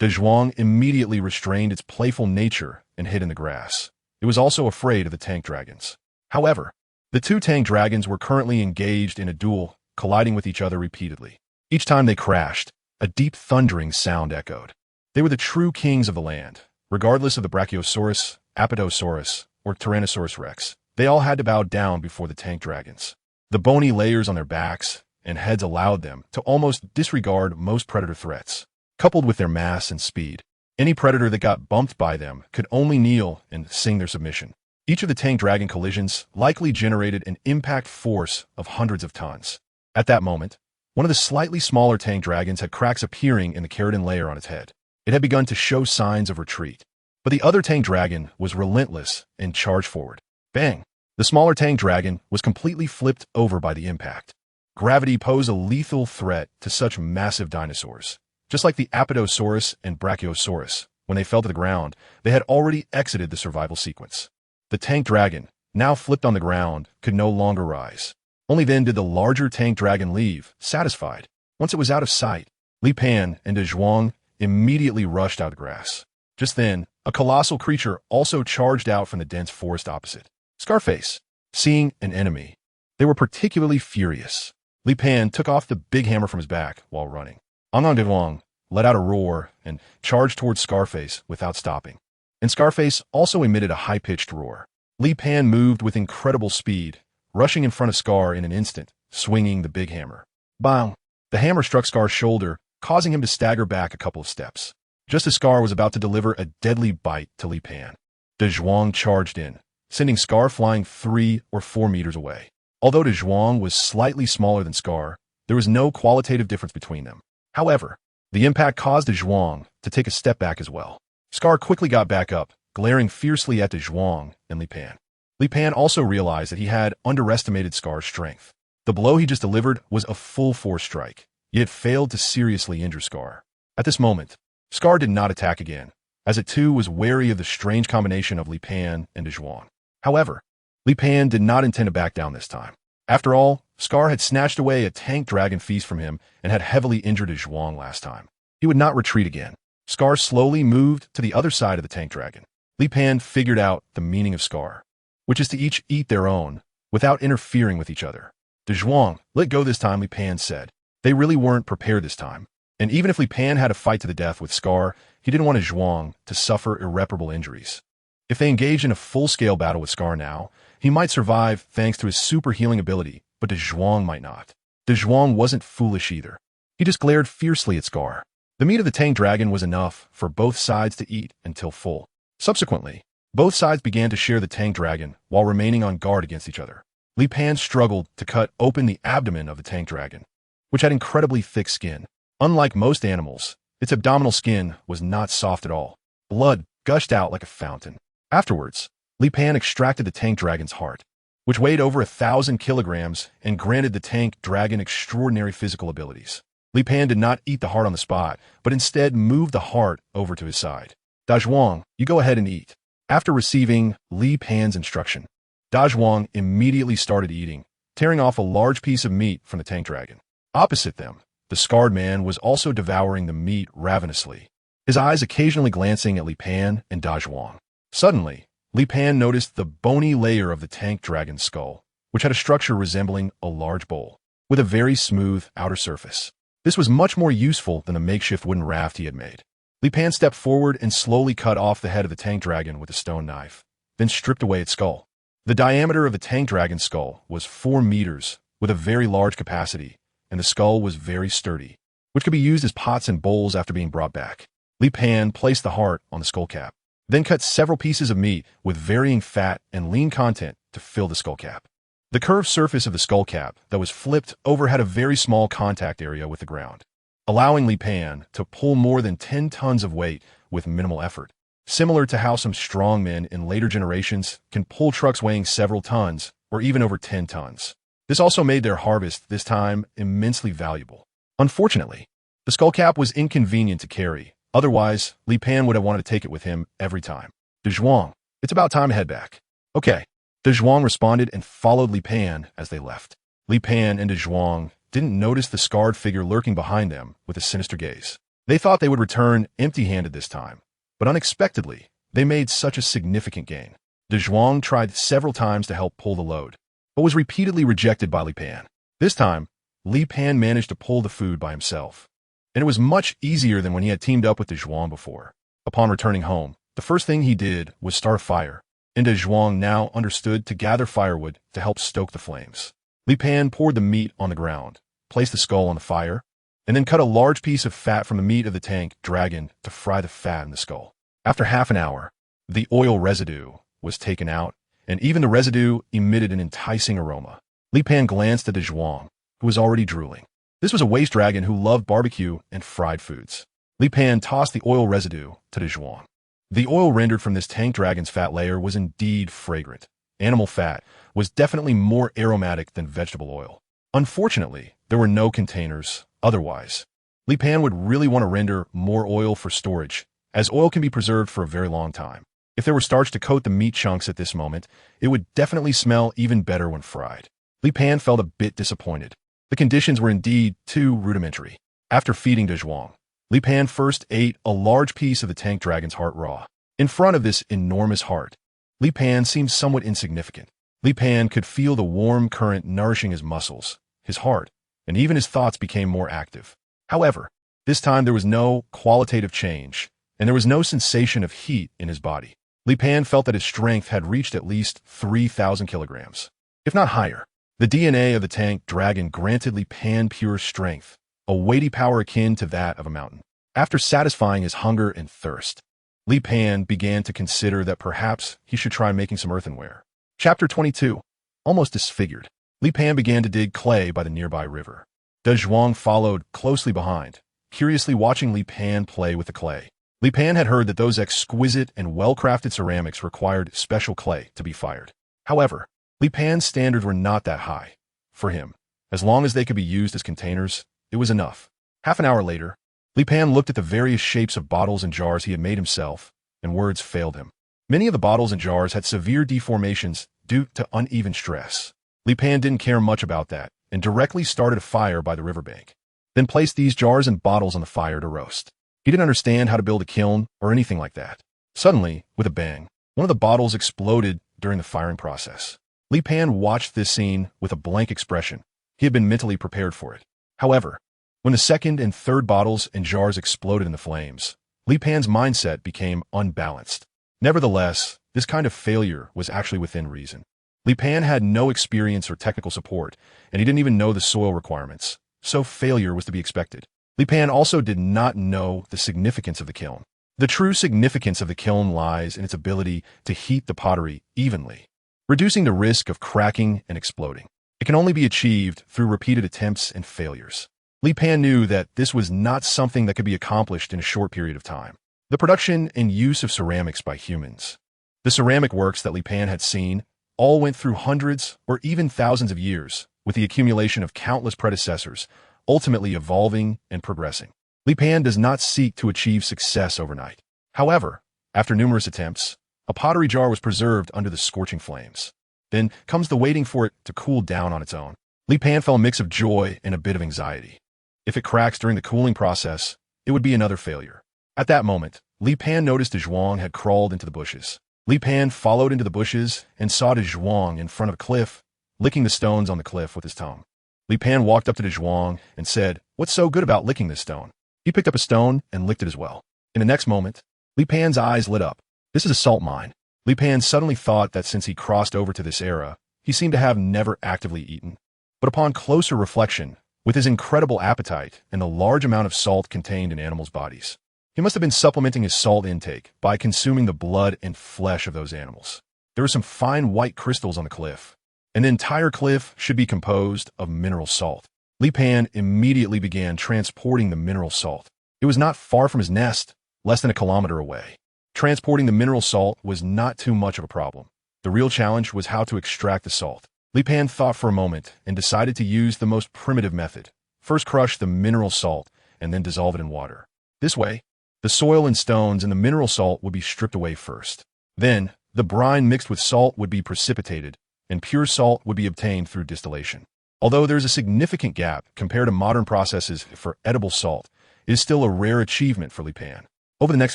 Dazhuang immediately restrained its playful nature and hid in the grass. It was also afraid of the tank dragons. However, the two tank dragons were currently engaged in a duel, colliding with each other repeatedly. Each time they crashed, a deep thundering sound echoed. They were the true kings of the land. Regardless of the Brachiosaurus, Apatosaurus, or Tyrannosaurus rex, they all had to bow down before the tank dragons. The bony layers on their backs and heads allowed them to almost disregard most predator threats. Coupled with their mass and speed, any predator that got bumped by them could only kneel and sing their submission. Each of the tank dragon collisions likely generated an impact force of hundreds of tons. At that moment, one of the slightly smaller tank dragons had cracks appearing in the keratin layer on its head. It had begun to show signs of retreat. But the other tank dragon was relentless and charged forward. Bang! The smaller tank dragon was completely flipped over by the impact. Gravity posed a lethal threat to such massive dinosaurs. Just like the Apatosaurus and Brachiosaurus, when they fell to the ground, they had already exited the survival sequence. The tank dragon, now flipped on the ground, could no longer rise. Only then did the larger tank dragon leave, satisfied. Once it was out of sight, Li Pan and Dazhuang immediately rushed out of the grass. Just then, a colossal creature also charged out from the dense forest opposite. Scarface. Seeing an enemy, they were particularly furious. Li Pan took off the big hammer from his back while running. Dazhuang let out a roar and charged towards Scarface without stopping. And Scarface also emitted a high-pitched roar. Li Pan moved with incredible speed, rushing in front of Scar in an instant, swinging the big hammer. Bang! The hammer struck Scar's shoulder, causing him to stagger back a couple of steps. Just as Scar was about to deliver a deadly bite to Li Pan, Dazhuang charged in, sending Scar flying 3 or 4 meters away. Although Dazhuang was slightly smaller than Scar, there was no qualitative difference between them. However, the impact caused Dazhuang to take a step back as well. Scar quickly got back up, glaring fiercely at Dazhuang and Li Pan. Li Pan also realized that he had underestimated Scar's strength. The blow he just delivered was a full-force strike, yet failed to seriously injure Scar. At this moment, Scar did not attack again, as it too was wary of the strange combination of Li Pan and Dazhuang. However, Li Pan did not intend to back down this time. After all, Scar had snatched away a tank dragon feast from him and had heavily injured Dazhuang last time. He would not retreat again. Scar slowly moved to the other side of the tank dragon. Li Pan figured out the meaning of Scar, which is to each eat their own, without interfering with each other. Dazhuang, let go this time, Li Pan said. They really weren't prepared this time. And even if Li Pan had a fight to the death with Scar, he didn't want Dazhuang to suffer irreparable injuries. If they engaged in a full-scale battle with Scar now, he might survive thanks to his super healing ability, but Dazhuang might not. Dazhuang wasn't foolish either. He just glared fiercely at Scar. The meat of the Tang dragon was enough for both sides to eat until full. Subsequently, both sides began to share the Tang dragon while remaining on guard against each other. Li Pan struggled to cut open the abdomen of the Tang dragon, which had incredibly thick skin. Unlike most animals, its abdominal skin was not soft at all. Blood gushed out like a fountain. Afterwards, Li Pan extracted the Tang dragon's heart, which weighed over 1,000 kilograms and granted the Tang dragon extraordinary physical abilities. Li Pan did not eat the heart on the spot, but instead moved the heart over to his side. Dazhuang, you go ahead and eat. After receiving Li Pan's instruction, Dazhuang immediately started eating, tearing off a large piece of meat from the Tang dragon. Opposite them, the scarred man was also devouring the meat ravenously, his eyes occasionally glancing at Li Pan and Dazhuang. Suddenly, Li Pan noticed the bony layer of the Tang dragon's skull, which had a structure resembling a large bowl, with a very smooth outer surface. This was much more useful than the makeshift wooden raft he had made. Li Pan stepped forward and slowly cut off the head of the Tang dragon with a stone knife, then stripped away its skull. The diameter of the Tang dragon's skull was 4 meters, with a very large capacity, and the skull was very sturdy, which could be used as pots and bowls after being brought back. Li Pan placed the heart on the skull cap, then cut several pieces of meat with varying fat and lean content to fill the skull cap. The curved surface of the skull cap that was flipped over had a very small contact area with the ground, allowing Li Pan to pull more than 10 tons of weight with minimal effort, similar to how some strong men in later generations can pull trucks weighing several tons or even over 10 tons. This also made their harvest, this time, immensely valuable. Unfortunately, the skull cap was inconvenient to carry. Otherwise, Li Pan would have wanted to take it with him every time. Dazhuang, it's about time to head back. Okay. Dazhuang responded and followed Li Pan as they left. Li Pan and Dazhuang didn't notice the scarred figure lurking behind them with a sinister gaze. They thought they would return empty-handed this time, but unexpectedly, they made such a significant gain. Dazhuang tried several times to help pull the load, but was repeatedly rejected by Li Pan. This time, Li Pan managed to pull the food by himself, and it was much easier than when he had teamed up with Dazhuang before. Upon returning home, the first thing he did was start a fire, and Dazhuang now understood to gather firewood to help stoke the flames. Li Pan poured the meat on the ground, placed the skull on the fire, and then cut a large piece of fat from the meat of the Tang dragon to fry the fat in the skull. After half an hour, the oil residue was taken out, and even the residue emitted an enticing aroma. Li Pan glanced at Dazhuang, who was already drooling. This was a waste dragon who loved barbecue and fried foods. Li Pan tossed the oil residue to Dazhuang. The oil rendered from this Tang dragon's fat layer was indeed fragrant. Animal fat was definitely more aromatic than vegetable oil. Unfortunately, there were no containers. Otherwise, Li Pan would really want to render more oil for storage, as oil can be preserved for a very long time. If there were starch to coat the meat chunks at this moment, it would definitely smell even better when fried. Li Pan felt a bit disappointed. The conditions were indeed too rudimentary. After feeding Dazhuang, Li Pan first ate a large piece of the Tang dragon's heart raw. In front of this enormous heart, Li Pan seemed somewhat insignificant. Li Pan could feel the warm current nourishing his muscles, his heart, and even his thoughts became more active. However, this time there was no qualitative change, and there was no sensation of heat in his body. Li Pan felt that his strength had reached at least 3,000 kilograms, if not higher. The DNA of the Tang dragon granted Li Pan pure strength, a weighty power akin to that of a mountain. After satisfying his hunger and thirst, Li Pan began to consider that perhaps he should try making some earthenware. Chapter 22. Almost disfigured, Li Pan began to dig clay by the nearby river. Dazhuang followed closely behind, curiously watching Li Pan play with the clay. Li Pan had heard that those exquisite and well-crafted ceramics required special clay to be fired. However, Li Pan's standards were not that high. For him, as long as they could be used as containers, it was enough. Half an hour later, Li Pan looked at the various shapes of bottles and jars he had made himself, and words failed him. Many of the bottles and jars had severe deformations due to uneven stress. Li Pan didn't care much about that, and directly started a fire by the riverbank, then placed these jars and bottles on the fire to roast. He didn't understand how to build a kiln or anything like that. Suddenly, with a bang, one of the bottles exploded during the firing process. Li Pan watched this scene with a blank expression. He had been mentally prepared for it. However, when the second and third bottles and jars exploded in the flames, Li Pan's mindset became unbalanced. Nevertheless, this kind of failure was actually within reason. Li Pan had no experience or technical support, and he didn't even know the soil requirements, so failure was to be expected. Li Pan also did not know the significance of the kiln. The true significance of the kiln lies in its ability to heat the pottery evenly, reducing the risk of cracking and exploding. It can only be achieved through repeated attempts and failures. Li Pan knew that this was not something that could be accomplished in a short period of time. The production and use of ceramics by humans. The ceramic works that Li Pan had seen all went through hundreds or even thousands of years, with the accumulation of countless predecessors, ultimately evolving and progressing. Li Pan does not seek to achieve success overnight. However, after numerous attempts, a pottery jar was preserved under the scorching flames. Then comes the waiting for it to cool down on its own. Li Pan felt a mix of joy and a bit of anxiety. If it cracks during the cooling process, it would be another failure. At that moment, Li Pan noticed Dazhuang had crawled into the bushes. Li Pan followed into the bushes and saw Dazhuang in front of a cliff, licking the stones on the cliff with his tongue. Li Pan walked up to Dazhuang and said, "What's so good about licking this stone?" He picked up a stone and licked it as well. In the next moment, Li Pan's eyes lit up. This is a salt mine. Li Pan suddenly thought that since he crossed over to this era, he seemed to have never actively eaten. But upon closer reflection, with his incredible appetite and the large amount of salt contained in animals' bodies, he must have been supplementing his salt intake by consuming the blood and flesh of those animals. There were some fine white crystals on the cliff, and the entire cliff should be composed of mineral salt. Li Pan immediately began transporting the mineral salt. It was not far from his nest, less than a kilometer away. Transporting the mineral salt was not too much of a problem. The real challenge was how to extract the salt. Li Pan thought for a moment and decided to use the most primitive method. First crush the mineral salt and then dissolve it in water. This way, the soil and stones and the mineral salt would be stripped away first. Then, the brine mixed with salt would be precipitated, and pure salt would be obtained through distillation. Although there is a significant gap compared to modern processes for edible salt, it is still a rare achievement for Li Pan. Over the next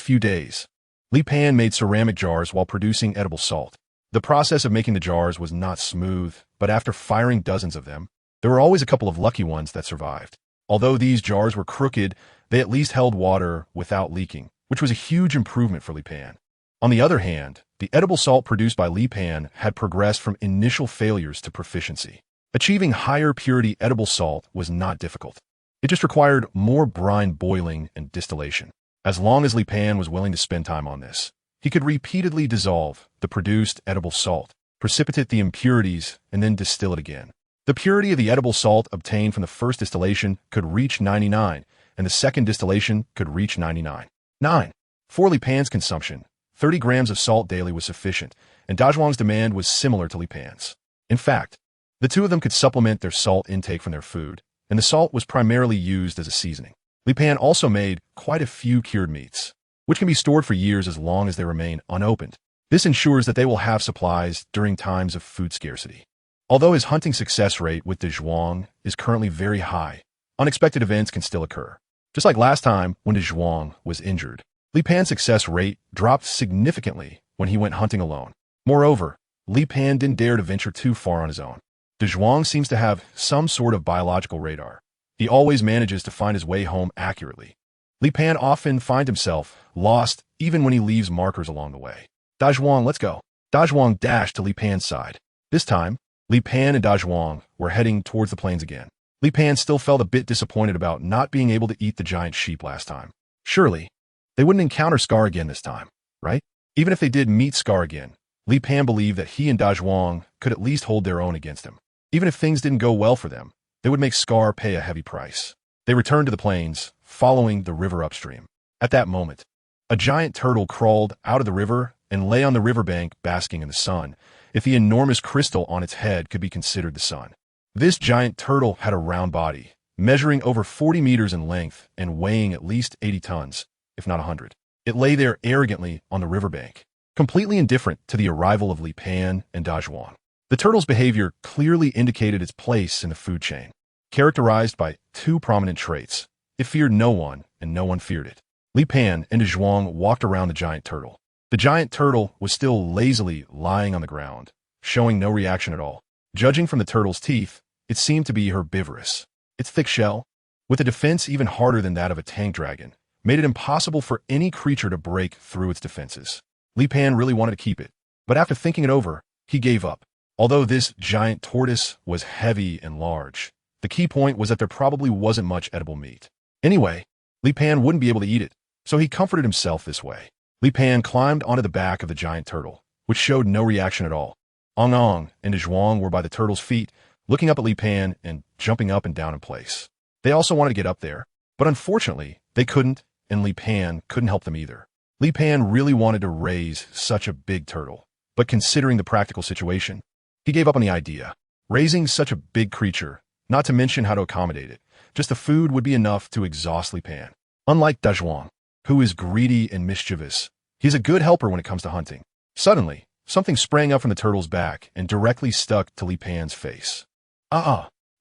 few days, Li Pan made ceramic jars while producing edible salt. The process of making the jars was not smooth, but after firing dozens of them, there were always a couple of lucky ones that survived. Although these jars were crooked, they at least held water without leaking, which was a huge improvement for Li Pan. On the other hand, the edible salt produced by Li Pan had progressed from initial failures to proficiency. Achieving higher purity edible salt was not difficult. It just required more brine boiling and distillation. As long as Li Pan was willing to spend time on this, he could repeatedly dissolve the produced edible salt, precipitate the impurities, and then distill it again. The purity of the edible salt obtained from the first distillation could reach 99, and the second distillation could reach 99.9. For Li Pan's consumption, 30 grams of salt daily was sufficient, and Dazhuang's demand was similar to Li Pan's. In fact, the two of them could supplement their salt intake from their food, and the salt was primarily used as a seasoning. Li Pan also made quite a few cured meats, which can be stored for years as long as they remain unopened. This ensures that they will have supplies during times of food scarcity. Although his hunting success rate with Dazhuang is currently very high, unexpected events can still occur. Just like last time when Dazhuang was injured, Li Pan's success rate dropped significantly when he went hunting alone. Moreover, Li Pan didn't dare to venture too far on his own. Dazhuang seems to have some sort of biological radar. He always manages to find his way home accurately. Li Pan often finds himself lost even when he leaves markers along the way. "Dazhuang, let's go." Dazhuang dashed to Li Pan's side. This time, Li Pan and Dazhuang were heading towards the plains again. Li Pan still felt a bit disappointed about not being able to eat the giant sheep last time. Surely, they wouldn't encounter Scar again this time, right? Even if they did meet Scar again, Li Pan believed that he and Dazhuang could at least hold their own against him. Even if things didn't go well for them, they would make Scar pay a heavy price. They returned to the plains, following the river upstream. At that moment, a giant turtle crawled out of the river and lay on the riverbank basking in the sun, if the enormous crystal on its head could be considered the sun. This giant turtle had a round body, measuring over 40 meters in length and weighing at least 80 tons, if not 100. It lay there arrogantly on the riverbank, completely indifferent to the arrival of Li Pan and Dazhuang. The turtle's behavior clearly indicated its place in the food chain, characterized by two prominent traits. It feared no one, and no one feared it. Li Pan and Dazhuang walked around the giant turtle. The giant turtle was still lazily lying on the ground, showing no reaction at all. Judging from the turtle's teeth, it seemed to be herbivorous. Its thick shell, with a defense even harder than that of a tank dragon, made it impossible for any creature to break through its defenses. Li Pan really wanted to keep it, but after thinking it over, he gave up. Although this giant tortoise was heavy and large, the key point was that there probably wasn't much edible meat. Anyway, Li Pan wouldn't be able to eat it, so he comforted himself this way. Li Pan climbed onto the back of the giant turtle, which showed no reaction at all. Ong Ong and Dazhuang were by the turtle's feet, looking up at Li Pan and jumping up and down in place. They also wanted to get up there, but unfortunately, they couldn't, and Li Pan couldn't help them either. Li Pan really wanted to raise such a big turtle, but considering the practical situation, he gave up on the idea. Raising such a big creature, not to mention how to accommodate it, just the food would be enough to exhaust Li Pan. Unlike Dazhuang, who is greedy and mischievous, he's a good helper when it comes to hunting. Suddenly, something sprang up from the turtle's back and directly stuck to Li Pan's face.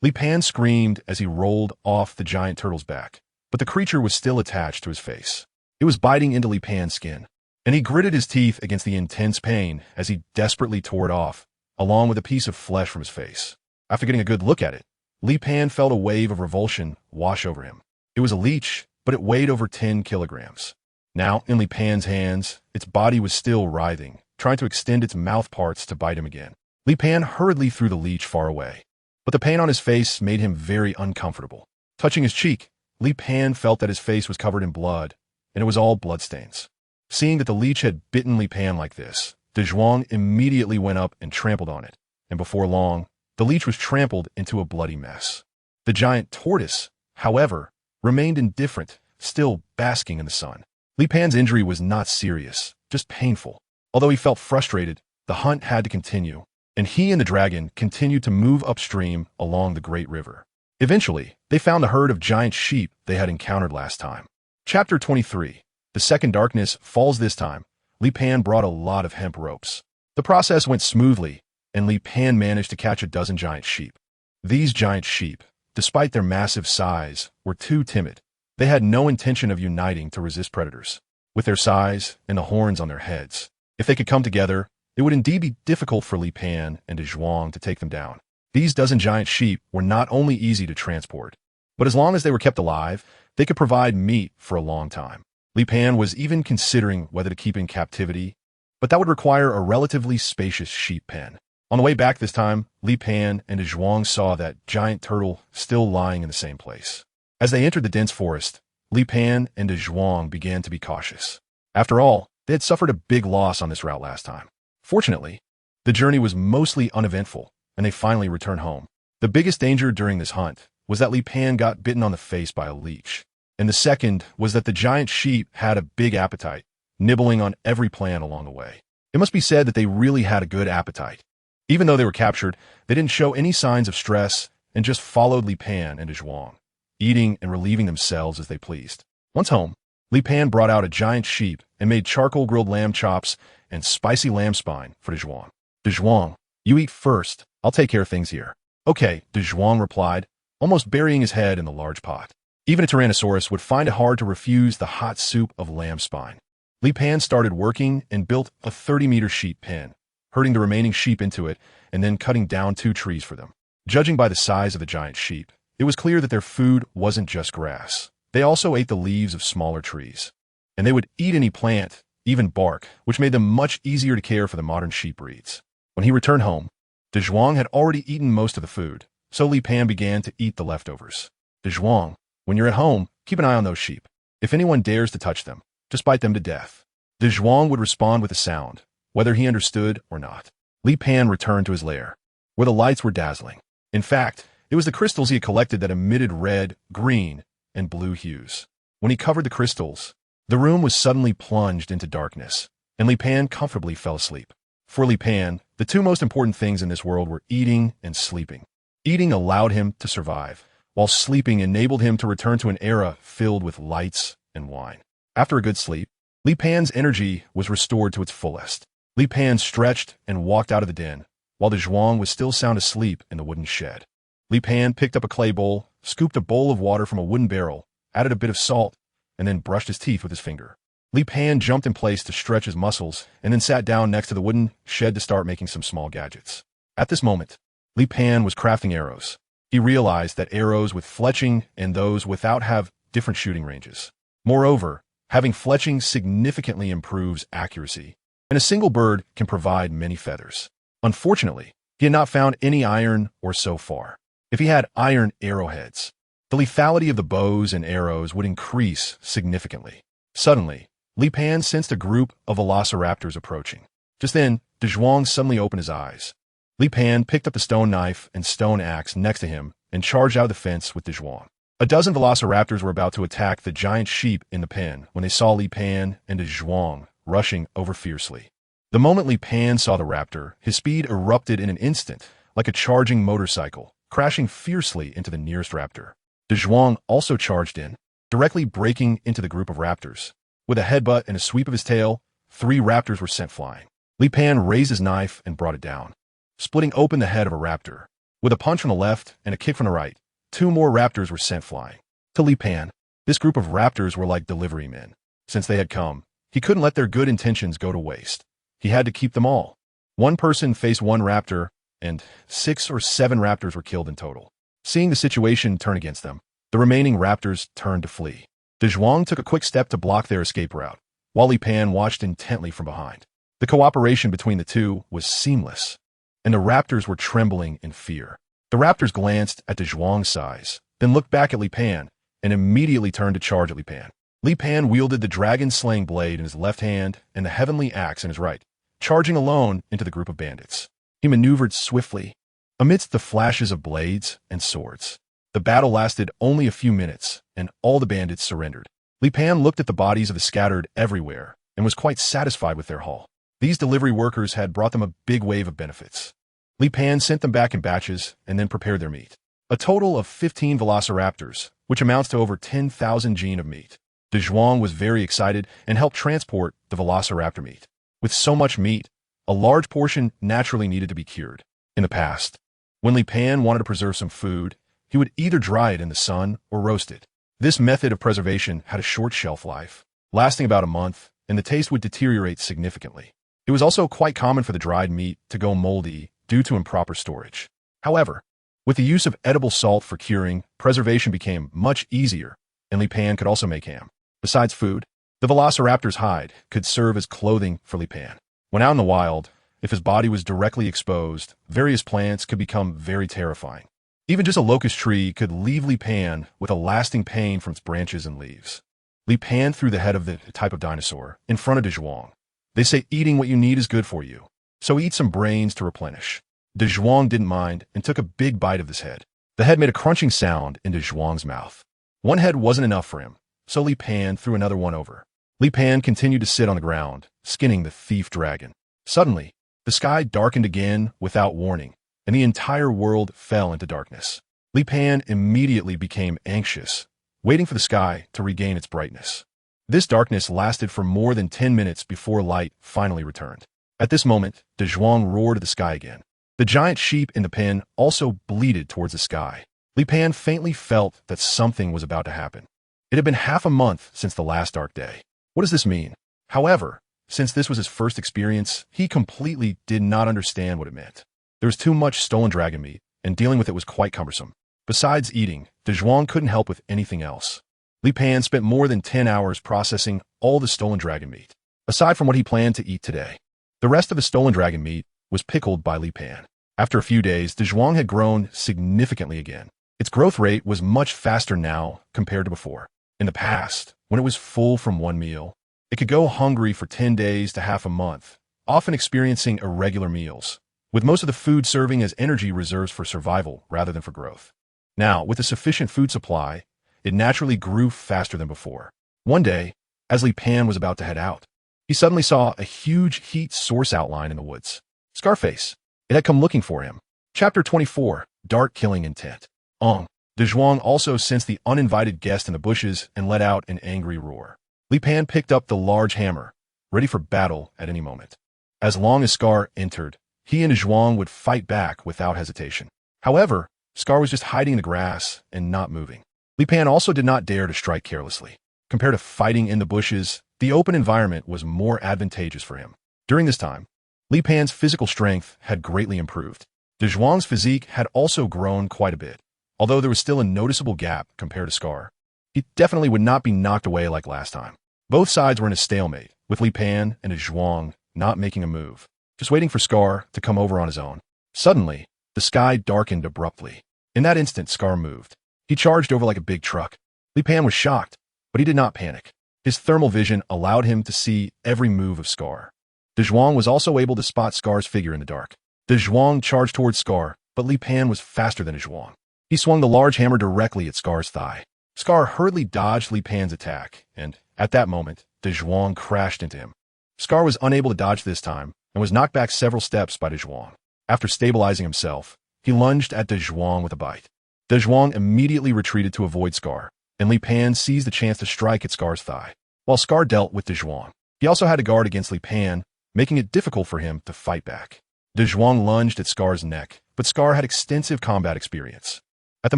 Li Pan screamed as he rolled off the giant turtle's back, but the creature was still attached to his face. It was biting into Li Pan's skin, and he gritted his teeth against the intense pain as he desperately tore it off, along with a piece of flesh from his face. After getting a good look at it, Li Pan felt a wave of revulsion wash over him. It was a leech, but it weighed over 10 kilograms. Now, in Li Pan's hands, its body was still writhing, trying to extend its mouth parts to bite him again. Li Pan hurriedly threw the leech far away, but the pain on his face made him very uncomfortable. Touching his cheek, Li Pan felt that his face was covered in blood, and it was all bloodstains. Seeing that the leech had bitten Li Pan like this, Dazhuang immediately went up and trampled on it, and before long, the leech was trampled into a bloody mess. The giant tortoise, however, remained indifferent, still basking in the sun. Li Pan's injury was not serious, just painful. Although he felt frustrated, the hunt had to continue, and he and the dragon continued to move upstream along the great river. Eventually, they found the herd of giant sheep they had encountered last time. Chapter 23. The second darkness falls this time. Li Pan brought a lot of hemp ropes. The process went smoothly, and Li Pan managed to catch a dozen giant sheep. These giant sheep, despite their massive size, were too timid. They had no intention of uniting to resist predators. With their size and the horns on their heads, if they could come together, it would indeed be difficult for Li Pan and Dazhuang to take them down. These dozen giant sheep were not only easy to transport, but as long as they were kept alive, they could provide meat for a long time. Li Pan was even considering whether to keep in captivity, but that would require a relatively spacious sheep pen. On the way back this time, Li Pan and Dazhuang saw that giant turtle still lying in the same place. As they entered the dense forest, Li Pan and Dazhuang began to be cautious. After all, they had suffered a big loss on this route last time. Fortunately, the journey was mostly uneventful, and they finally returned home. The biggest danger during this hunt was that Li Pan got bitten on the face by a leech, and the second was that the giant sheep had a big appetite, nibbling on every plant along the way. It must be said that they really had a good appetite. Even though they were captured, they didn't show any signs of stress and just followed Li Pan and Dazhuang, eating and relieving themselves as they pleased. Once home, Li Pan brought out a giant sheep and made charcoal grilled lamb chops and spicy lamb spine for Dazhuang. Dazhuang, you eat first. I'll take care of things here. Okay, Dazhuang replied, almost burying his head in the large pot. Even a Tyrannosaurus would find it hard to refuse the hot soup of lamb spine. Li Pan started working and built a 30-meter sheep pen, herding the remaining sheep into it and then cutting down 2 trees for them. Judging by the size of the giant sheep, it was clear that their food wasn't just grass. They also ate the leaves of smaller trees. And they would eat any plant, even bark, which made them much easier to care for the modern sheep breeds. When he returned home, Dazhuang had already eaten most of the food, so Li Pan began to eat the leftovers. Dazhuang, when you're at home, keep an eye on those sheep. If anyone dares to touch them, just bite them to death. Dazhuang would respond with a sound, whether he understood or not. Li Pan returned to his lair, where the lights were dazzling. In fact, it was the crystals he had collected that emitted red, green, and blue hues. When he covered the crystals, the room was suddenly plunged into darkness, and Li Pan comfortably fell asleep. For Li Pan, the 2 most important things in this world were eating and sleeping. Eating allowed him to survive, while sleeping enabled him to return to an era filled with lights and wine. After a good sleep, Li Pan's energy was restored to its fullest. Li Pan stretched and walked out of the den, while Dazhuang was still sound asleep in the wooden shed. Li Pan picked up a clay bowl, scooped a bowl of water from a wooden barrel, added a bit of salt, and then brushed his teeth with his finger. Li Pan jumped in place to stretch his muscles and then sat down next to the wooden shed to start making some small gadgets. At this moment, Li Pan was crafting arrows. He realized that arrows with fletching and those without have different shooting ranges. Moreover, having fletching significantly improves accuracy, and a single bird can provide many feathers. Unfortunately, he had not found any iron or so far. If he had iron arrowheads, the lethality of the bows and arrows would increase significantly. Suddenly, Li Pan sensed a group of velociraptors approaching. Just then, Dazhuang suddenly opened his eyes. Li Pan picked up the stone knife and stone axe next to him and charged out of the fence with Dazhuang. A dozen velociraptors were about to attack the giant sheep in the pen when they saw Li Pan and Dazhuang rushing over fiercely. The moment Li Pan saw the raptor, his speed erupted in an instant, like a charging motorcycle, crashing fiercely into the nearest raptor. Dazhuang also charged in, directly breaking into the group of raptors. With a headbutt and a sweep of his tail, 3 raptors were sent flying. Li Pan raised his knife and brought it down, splitting open the head of a raptor. With a punch from the left and a kick from the right, 2 more raptors were sent flying. To Li Pan, this group of raptors were like delivery men. Since they had come, he couldn't let their good intentions go to waste. He had to keep them all. One person faced 1 raptor, and 6 or 7 raptors were killed in total. Seeing the situation turn against them, the remaining raptors turned to flee. Dazhuang took a quick step to block their escape route, while Li Pan watched intently from behind. The cooperation between the two was seamless, and the raptors were trembling in fear. The raptors glanced at Dazhuang's size, then looked back at Li Pan, and immediately turned to charge at Li Pan. Li Pan wielded the dragon-slaying blade in his left hand and the heavenly axe in his right, charging alone into the group of bandits. He maneuvered swiftly, amidst the flashes of blades and swords. The battle lasted only a few minutes, and all the bandits surrendered. Li Pan looked at the bodies of the scattered everywhere and was quite satisfied with their haul. These delivery workers had brought them a big wave of benefits. Li Pan sent them back in batches and then prepared their meat. A total of 15 velociraptors, which amounts to over 10,000 gene of meat. Dazhuang was very excited and helped transport the velociraptor meat. With so much meat, a large portion naturally needed to be cured. In the past, when Li Pan wanted to preserve some food, he would either dry it in the sun or roast it. This method of preservation had a short shelf life, lasting about a month, and the taste would deteriorate significantly. It was also quite common for the dried meat to go moldy due to improper storage. However, with the use of edible salt for curing, preservation became much easier, and Li Pan could also make ham. Besides food, the velociraptor's hide could serve as clothing for Li Pan. When out in the wild, if his body was directly exposed, various plants could become very terrifying. Even just a locust tree could leave Li Pan with a lasting pain from its branches and leaves. Li Pan threw the head of the type of dinosaur in front of Dazhuang. They say eating what you need is good for you, so eat some brains to replenish. Dazhuang didn't mind and took a big bite of this head. The head made a crunching sound in Dazhuang's mouth. One head wasn't enough for him, so Li Pan threw another one over. Li Pan continued to sit on the ground, skinning the thief dragon. Suddenly, the sky darkened again without warning, and the entire world fell into darkness. Li Pan immediately became anxious, waiting for the sky to regain its brightness. This darkness lasted for more than 10 minutes before light finally returned. At this moment, Dazhuang roared at the sky again. The giant sheep in the pen also bleated towards the sky. Li Pan faintly felt that something was about to happen. It had been half a month since the last dark day. What does this mean? However, since this was his first experience, he completely did not understand what it meant. There was too much stolen dragon meat, and dealing with it was quite cumbersome. Besides eating, Dazhuang couldn't help with anything else. Li Pan spent more than 10 hours processing all the stolen dragon meat, aside from what he planned to eat today. The rest of the stolen dragon meat was pickled by Li Pan. After a few days, Dazhuang had grown significantly again. Its growth rate was much faster now compared to before. In the past, when it was full from one meal, it could go hungry for 10 days to half a month, often experiencing irregular meals, with most of the food serving as energy reserves for survival rather than for growth. Now, with a sufficient food supply, it naturally grew faster than before. One day, as Li Pan was about to head out, he suddenly saw a huge heat source outline in the woods. Scarface. It had come looking for him. Chapter 24, Dark Killing Intent. Dazhuang also sensed the uninvited guest in the bushes and let out an angry roar. Li Pan picked up the large hammer, ready for battle at any moment. As long as Scar entered, he and Dazhuang would fight back without hesitation. However, Scar was just hiding in the grass and not moving. Li Pan also did not dare to strike carelessly. Compared to fighting in the bushes, the open environment was more advantageous for him. During this time, Li Pan's physical strength had greatly improved. Dazhuang's physique had also grown quite a bit, although there was still a noticeable gap compared to Scar. He definitely would not be knocked away like last time. Both sides were in a stalemate, with Li Pan and Dazhuang not making a move, just waiting for Scar to come over on his own. Suddenly, the sky darkened abruptly. In that instant, Scar moved. He charged over like a big truck. Li Pan was shocked, but he did not panic. His thermal vision allowed him to see every move of Scar. Dazhuang was also able to spot Scar's figure in the dark. Dazhuang charged towards Scar, but Li Pan was faster than Dazhuang. He swung the large hammer directly at Scar's thigh. Scar hurriedly dodged Li Pan's attack, and at that moment, Dazhuang crashed into him. Scar was unable to dodge this time, and was knocked back several steps by Dazhuang. After stabilizing himself, he lunged at Dazhuang with a bite. Dazhuang immediately retreated to avoid Scar, and Li Pan seized the chance to strike at Scar's thigh. While Scar dealt with Dazhuang, he also had to guard against Li Pan, making it difficult for him to fight back. Dazhuang lunged at Scar's neck, but Scar had extensive combat experience. At the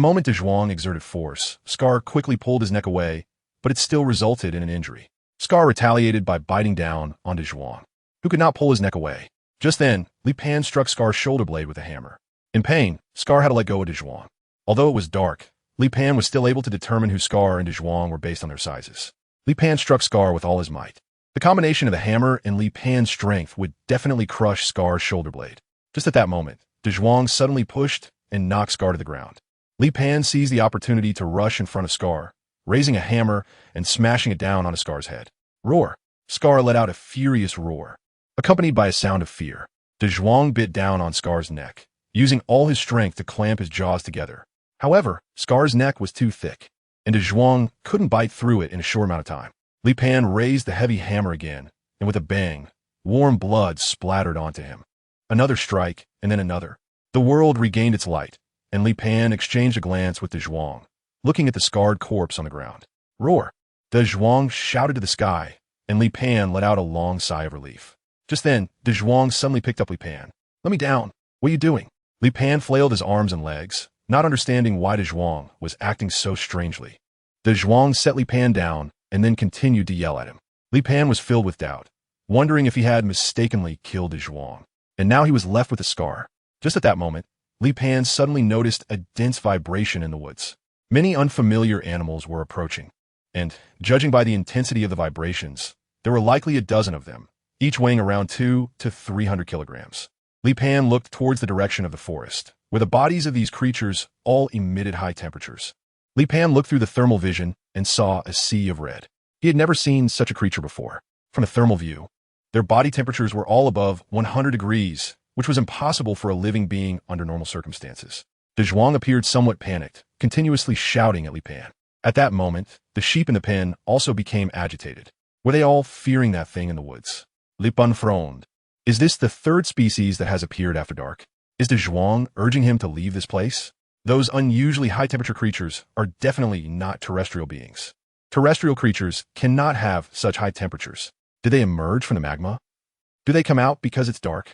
moment Dazhuang exerted force, Scar quickly pulled his neck away, but it still resulted in an injury. Scar retaliated by biting down on Dazhuang, who could not pull his neck away. Just then, Li Pan struck Scar's shoulder blade with a hammer. In pain, Scar had to let go of Dazhuang. Although it was dark, Li Pan was still able to determine who Scar and Dazhuang were based on their sizes. Li Pan struck Scar with all his might. The combination of the hammer and Li Pan's strength would definitely crush Scar's shoulder blade. Just at that moment, Dazhuang suddenly pushed and knocked Scar to the ground. Li Pan seized the opportunity to rush in front of Scar, raising a hammer and smashing it down onto Scar's head. Roar! Scar let out a furious roar, accompanied by a sound of fear. Dazhuang bit down on Scar's neck, using all his strength to clamp his jaws together. However, Scar's neck was too thick, and Dazhuang couldn't bite through it in a short amount of time. Li Pan raised the heavy hammer again, and with a bang, warm blood splattered onto him. Another strike, and then another. The world regained its light, and Li Pan exchanged a glance with Dazhuang, looking at the scarred corpse on the ground. Roar! Dazhuang shouted to the sky, and Li Pan let out a long sigh of relief. Just then, Dazhuang suddenly picked up Li Pan. Let me down. What are you doing? Li Pan flailed his arms and legs, not understanding why Dazhuang was acting so strangely. Dazhuang set Li Pan down and then continued to yell at him. Li Pan was filled with doubt, wondering if he had mistakenly killed Dazhuang, and now he was left with a scar. Just at that moment, Li Pan suddenly noticed a dense vibration in the woods. Many unfamiliar animals were approaching, and, judging by the intensity of the vibrations, there were likely a dozen of them, each weighing around 200 to 300 kilograms. Li Pan looked towards the direction of the forest, where the bodies of these creatures all emitted high temperatures. Li Pan looked through the thermal vision and saw a sea of red. He had never seen such a creature before. From a thermal view, their body temperatures were all above 100 degrees, which was impossible for a living being under normal circumstances. Dazhuang appeared somewhat panicked, continuously shouting at Li Pan. At that moment, the sheep in the pen also became agitated. Were they all fearing that thing in the woods? Li Pan frowned. Is this the third species that has appeared after dark? Is Dazhuang urging him to leave this place? Those unusually high-temperature creatures are definitely not terrestrial beings. Terrestrial creatures cannot have such high temperatures. Do they emerge from the magma? Do they come out because it's dark?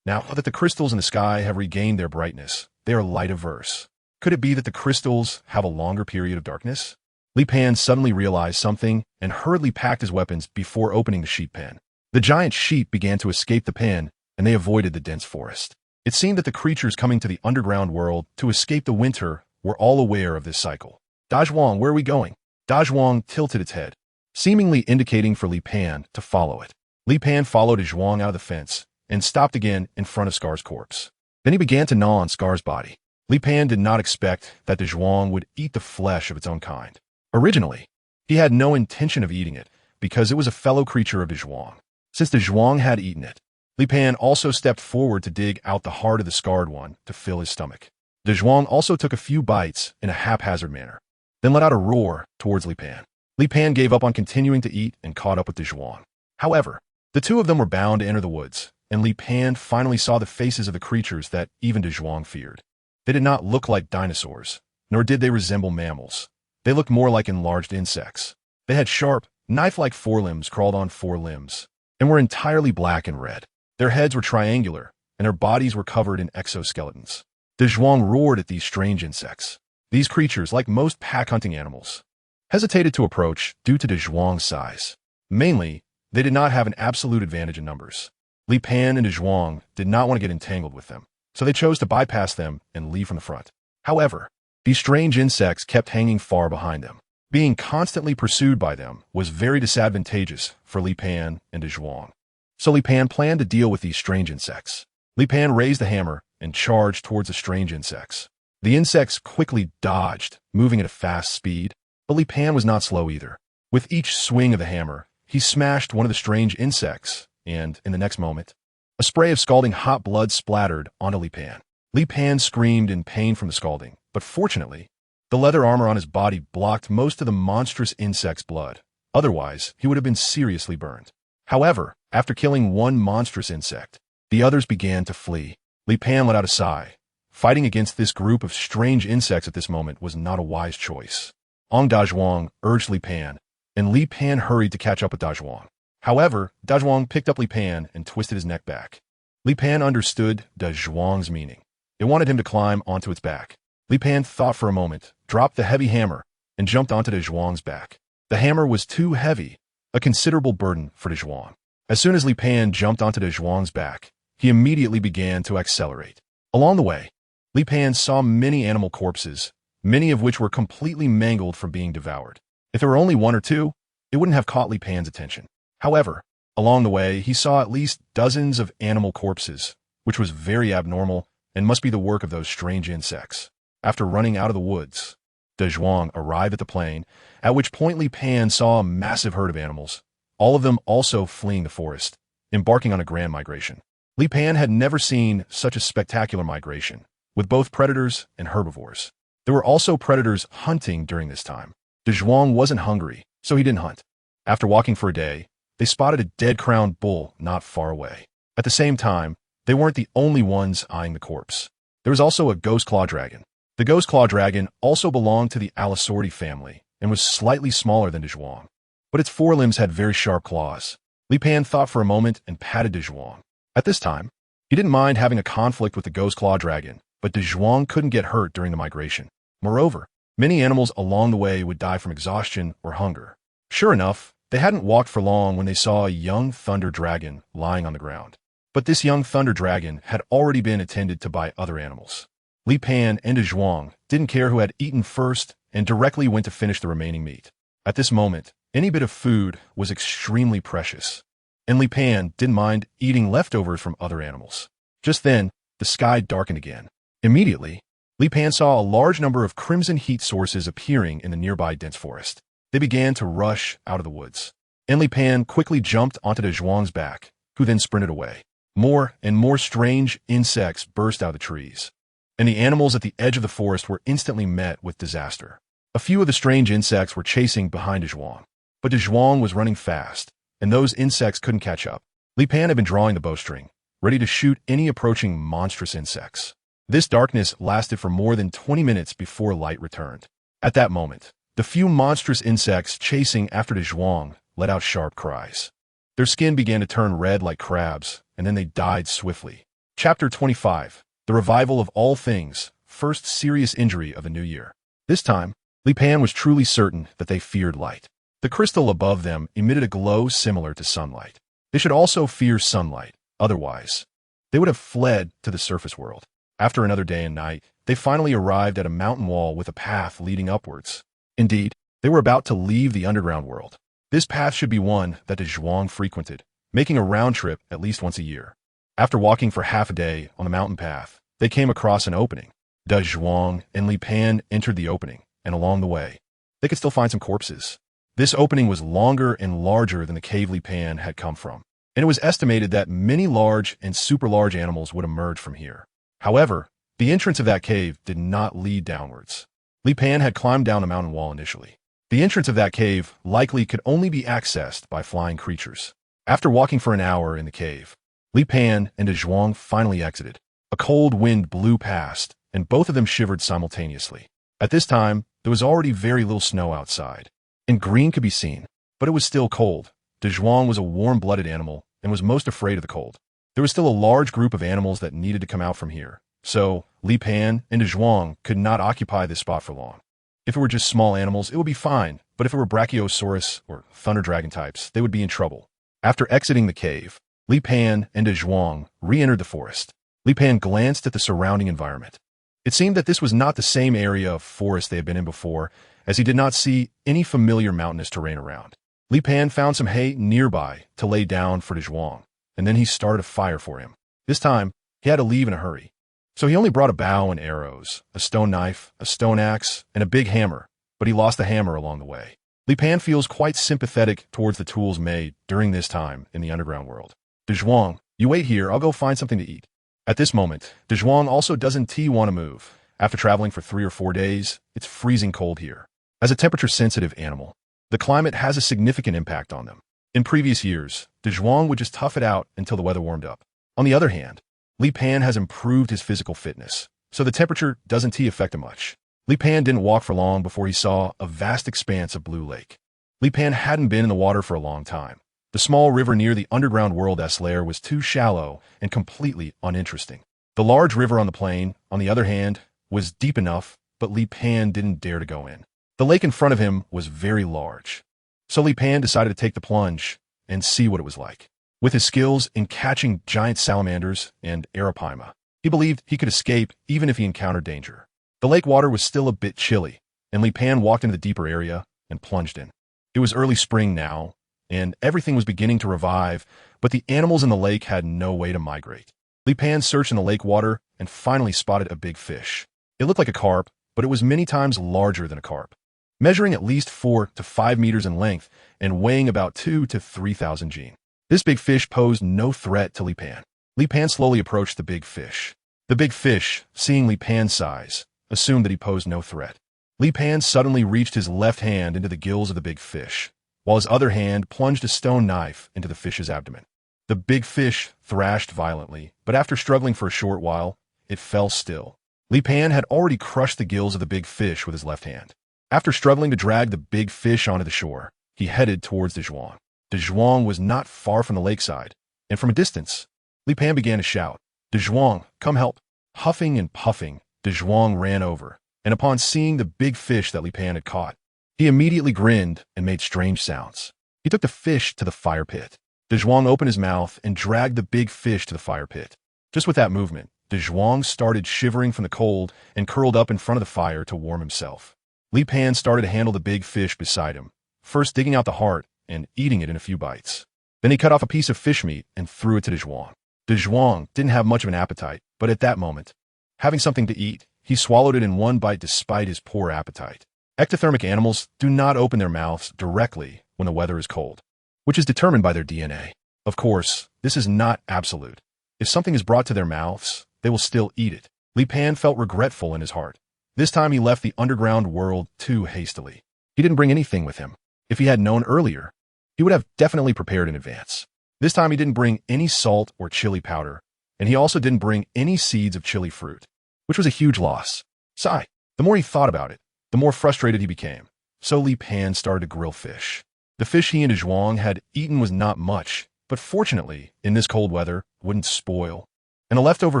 Now that the crystals in the sky have regained their brightness, they are light-averse. Could it be that the crystals have a longer period of darkness? Li Pan suddenly realized something and hurriedly packed his weapons before opening the sheep pen. The giant sheep began to escape the pen, and they avoided the dense forest. It seemed that the creatures coming to the underground world to escape the winter were all aware of this cycle. Dazhuang, where are we going? Dazhuang tilted its head, seemingly indicating for Li Pan to follow it. Li Pan followed Dazhuang out of the fence and stopped again in front of Scar's corpse. Then he began to gnaw on Scar's body. Li Pan did not expect that Dazhuang would eat the flesh of its own kind. Originally, he had no intention of eating it because it was a fellow creature of Dazhuang. Since Dazhuang had eaten it, Li Pan also stepped forward to dig out the heart of the scarred one to fill his stomach. Dazhuang also took a few bites in a haphazard manner, then let out a roar towards Li Pan. Li Pan gave up on continuing to eat and caught up with Dazhuang. However, the two of them were bound to enter the woods, and Li Pan finally saw the faces of the creatures that even Dazhuang feared. They did not look like dinosaurs, nor did they resemble mammals. They looked more like enlarged insects. They had sharp, knife-like forelimbs crawled on four limbs, and were entirely black and red. Their heads were triangular, and their bodies were covered in exoskeletons. Dazhuang roared at these strange insects. These creatures, like most pack-hunting animals, hesitated to approach due to Dazhuang's size. Mainly, they did not have an absolute advantage in numbers. Li Pan and Dazhuang did not want to get entangled with them, so they chose to bypass them and leave from the front. However, these strange insects kept hanging far behind them. Being constantly pursued by them was very disadvantageous for Li Pan and Dazhuang. So Li Pan planned to deal with these strange insects. Li Pan raised the hammer and charged towards the strange insects. The insects quickly dodged, moving at a fast speed, but Li Pan was not slow either. With each swing of the hammer, he smashed one of the strange insects, and, in the next moment, a spray of scalding hot blood splattered onto Li Pan. Li Pan screamed in pain from the scalding, but fortunately, the leather armor on his body blocked most of the monstrous insect's blood. Otherwise, he would have been seriously burned. However, after killing one monstrous insect, the others began to flee. Li Pan let out a sigh. Fighting against this group of strange insects at this moment was not a wise choice. Dazhuang urged Li Pan, and Li Pan hurried to catch up with Dazhuang. However, Dazhuang picked up Li Pan and twisted his neck back. Li Pan understood Dazhuang's meaning. It wanted him to climb onto its back. Li Pan thought for a moment, dropped the heavy hammer, and jumped onto Dazhuang's back. The hammer was too heavy, a considerable burden for Dazhuang. As soon as Li Pan jumped onto Dazhuang's back, he immediately began to accelerate. Along the way, Li Pan saw many animal corpses, many of which were completely mangled from being devoured. If there were only one or two, it wouldn't have caught Li Pan's attention. However, along the way, he saw at least dozens of animal corpses, which was very abnormal and must be the work of those strange insects. After running out of the woods, Dazhuang arrived at the plain, at which point Li Pan saw a massive herd of animals, all of them also fleeing the forest, embarking on a grand migration. Li Pan had never seen such a spectacular migration, with both predators and herbivores. There were also predators hunting during this time. Dazhuang wasn't hungry, so he didn't hunt. After walking for a day, they spotted a dead-crowned bull not far away. At the same time, they weren't the only ones eyeing the corpse. There was also a ghost claw dragon. The ghost claw dragon also belonged to the Allosauridae family and was slightly smaller than Dazhuang, but its forelimbs had very sharp claws. Li Pan thought for a moment and patted Dazhuang. At this time, he didn't mind having a conflict with the ghost claw dragon, but Dazhuang couldn't get hurt during the migration. Moreover, many animals along the way would die from exhaustion or hunger. Sure enough, they hadn't walked for long when they saw a young thunder dragon lying on the ground. But this young thunder dragon had already been attended to by other animals. Li Pan and Dazhuang didn't care who had eaten first and directly went to finish the remaining meat. At this moment, any bit of food was extremely precious, and Li Pan didn't mind eating leftovers from other animals. Just then, the sky darkened again. Immediately, Li Pan saw a large number of crimson heat sources appearing in the nearby dense forest. They began to rush out of the woods, and Li Pan quickly jumped onto Dazhuang's back, who then sprinted away. More and more strange insects burst out of the trees, and the animals at the edge of the forest were instantly met with disaster. A few of the strange insects were chasing behind Dazhuang, but Dazhuang was running fast, and those insects couldn't catch up. Li Pan had been drawing the bowstring, ready to shoot any approaching monstrous insects. This darkness lasted for more than 20 minutes before light returned. At that moment, the few monstrous insects chasing after Dazhuang let out sharp cries. Their skin began to turn red like crabs, and then they died swiftly. Chapter 25. The Revival of All Things, First Serious Injury of the New Year. This time, Li Pan was truly certain that they feared light. The crystal above them emitted a glow similar to sunlight. They should also fear sunlight, otherwise, they would have fled to the surface world. After another day and night, they finally arrived at a mountain wall with a path leading upwards. Indeed, they were about to leave the underground world. This path should be one that Dazhuang frequented, making a round trip at least once a year. After walking for half a day on the mountain path, they came across an opening. Dazhuang and Li Pan entered the opening, and along the way, they could still find some corpses. This opening was longer and larger than the cave Li Pan had come from, and it was estimated that many large and super large animals would emerge from here. However, the entrance of that cave did not lead downwards. Li Pan had climbed down the mountain wall initially. The entrance of that cave likely could only be accessed by flying creatures. After walking for an hour in the cave, Li Pan and Dazhuang finally exited. A cold wind blew past, and both of them shivered simultaneously. At this time, there was already very little snow outside, and green could be seen, but it was still cold. Dazhuang was a warm-blooded animal and was most afraid of the cold. There was still a large group of animals that needed to come out from here, so Li Pan and Dazhuang could not occupy this spot for long. If it were just small animals, it would be fine, but if it were Brachiosaurus or thunder dragon types, they would be in trouble. After exiting the cave, Li Pan and Dazhuang re-entered the forest. Li Pan glanced at the surrounding environment. It seemed that this was not the same area of forest they had been in before, as he did not see any familiar mountainous terrain around. Li Pan found some hay nearby to lay down for Dazhuang, and then he started a fire for him. This time, he had to leave in a hurry. So he only brought a bow and arrows, a stone knife, a stone axe, and a big hammer, but he lost the hammer along the way. Li Pan feels quite sympathetic towards the tools made during this time in the underground world. Dazhuang, you wait here, I'll go find something to eat. At this moment, Dazhuang also doesn't want to move. After traveling for 3 or 4 days, it's freezing cold here. As a temperature-sensitive animal, the climate has a significant impact on them. In previous years, Dazhuang would just tough it out until the weather warmed up. On the other hand, Li Pan has improved his physical fitness, so the temperature doesn't affect him much. Li Pan didn't walk for long before he saw a vast expanse of blue lake. Li Pan hadn't been in the water for a long time. The small river near the underground world's lair was too shallow and completely uninteresting. The large river on the plain, on the other hand, was deep enough, but Li Pan didn't dare to go in. The lake in front of him was very large, so Li Pan decided to take the plunge and see what it was like. With his skills in catching giant salamanders and arapaima, he believed he could escape even if he encountered danger. The lake water was still a bit chilly, and Li Pan walked into the deeper area and plunged in. It was early spring now, and everything was beginning to revive, but the animals in the lake had no way to migrate. Li Pan searched in the lake water and finally spotted a big fish. It looked like a carp, but it was many times larger than a carp, measuring at least 4 to 5 meters in length and weighing about 2 to 3,000 gene. This big fish posed no threat to Li Pan. Li Pan slowly approached the big fish. The big fish, seeing Li Pan's size, assumed that he posed no threat. Li Pan suddenly reached his left hand into the gills of the big fish, while his other hand plunged a stone knife into the fish's abdomen. The big fish thrashed violently, but after struggling for a short while, it fell still. Li Pan had already crushed the gills of the big fish with his left hand. After struggling to drag the big fish onto the shore, he headed towards Dazhuang. Dazhuang was not far from the lakeside, and from a distance, Li Pan began to shout, "Dazhuang, come help!" Huffing and puffing, Dazhuang ran over, and upon seeing the big fish that Li Pan had caught, he immediately grinned and made strange sounds. He took the fish to the fire pit. Dazhuang opened his mouth and dragged the big fish to the fire pit. Just with that movement, Dazhuang started shivering from the cold and curled up in front of the fire to warm himself. Li Pan started to handle the big fish beside him, first digging out the heart and eating it in a few bites. Then he cut off a piece of fish meat and threw it to Dazhuang. Dazhuang didn't have much of an appetite, but at that moment, having something to eat, he swallowed it in one bite despite his poor appetite. Ectothermic animals do not open their mouths directly when the weather is cold, which is determined by their DNA. Of course, this is not absolute. If something is brought to their mouths, they will still eat it. Li Pan felt regretful in his heart. This time he left the underground world too hastily. He didn't bring anything with him. If he had known earlier, he would have definitely prepared in advance. This time he didn't bring any salt or chili powder, and he also didn't bring any seeds of chili fruit, which was a huge loss. Sigh. The more he thought about it, the more frustrated he became. So Li Pan started to grill fish. The fish he and Dazhuang had eaten was not much, but fortunately, in this cold weather, wouldn't spoil, and the leftover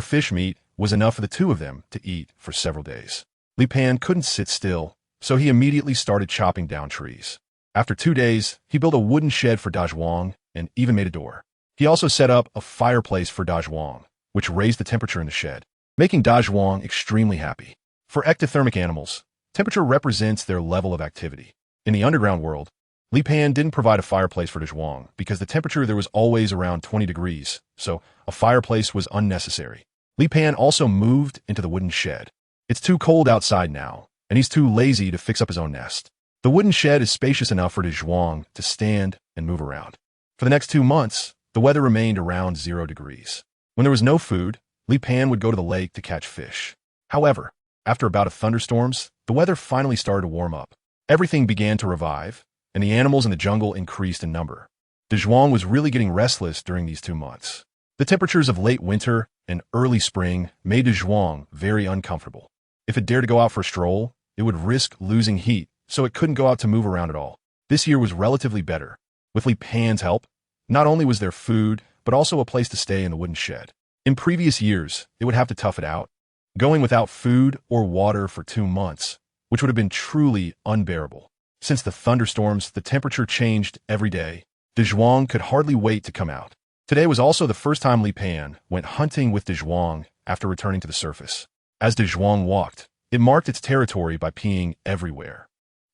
fish meat was enough for the two of them to eat for several days. Li Pan couldn't sit still, so he immediately started chopping down trees. After 2 days, he built a wooden shed for Dazhuang and even made a door. He also set up a fireplace for Dazhuang, which raised the temperature in the shed, making Dazhuang extremely happy. For ectothermic animals, temperature represents their level of activity. In the underground world, Li Pan didn't provide a fireplace for Dazhuang because the temperature there was always around 20 degrees, so a fireplace was unnecessary. Li Pan also moved into the wooden shed. It's too cold outside now, and he's too lazy to fix up his own nest. The wooden shed is spacious enough for Dazhuang to stand and move around. For the next 2 months, the weather remained around 0 degrees. When there was no food, Li Pan would go to the lake to catch fish. However, after a bout of thunderstorms, the weather finally started to warm up. Everything began to revive, and the animals in the jungle increased in number. Dazhuang was really getting restless during these 2 months. The temperatures of late winter and early spring made Dazhuang very uncomfortable. If it dared to go out for a stroll, it would risk losing heat, so it couldn't go out to move around at all. This year was relatively better. With Li Pan's help, not only was there food, but also a place to stay in the wooden shed. In previous years, it would have to tough it out, going without food or water for 2 months, which would have been truly unbearable. Since the thunderstorms, the temperature changed every day. Dazhuang could hardly wait to come out. Today was also the first time Li Pan went hunting with Dazhuang after returning to the surface. As Dazhuang walked, it marked its territory by peeing everywhere.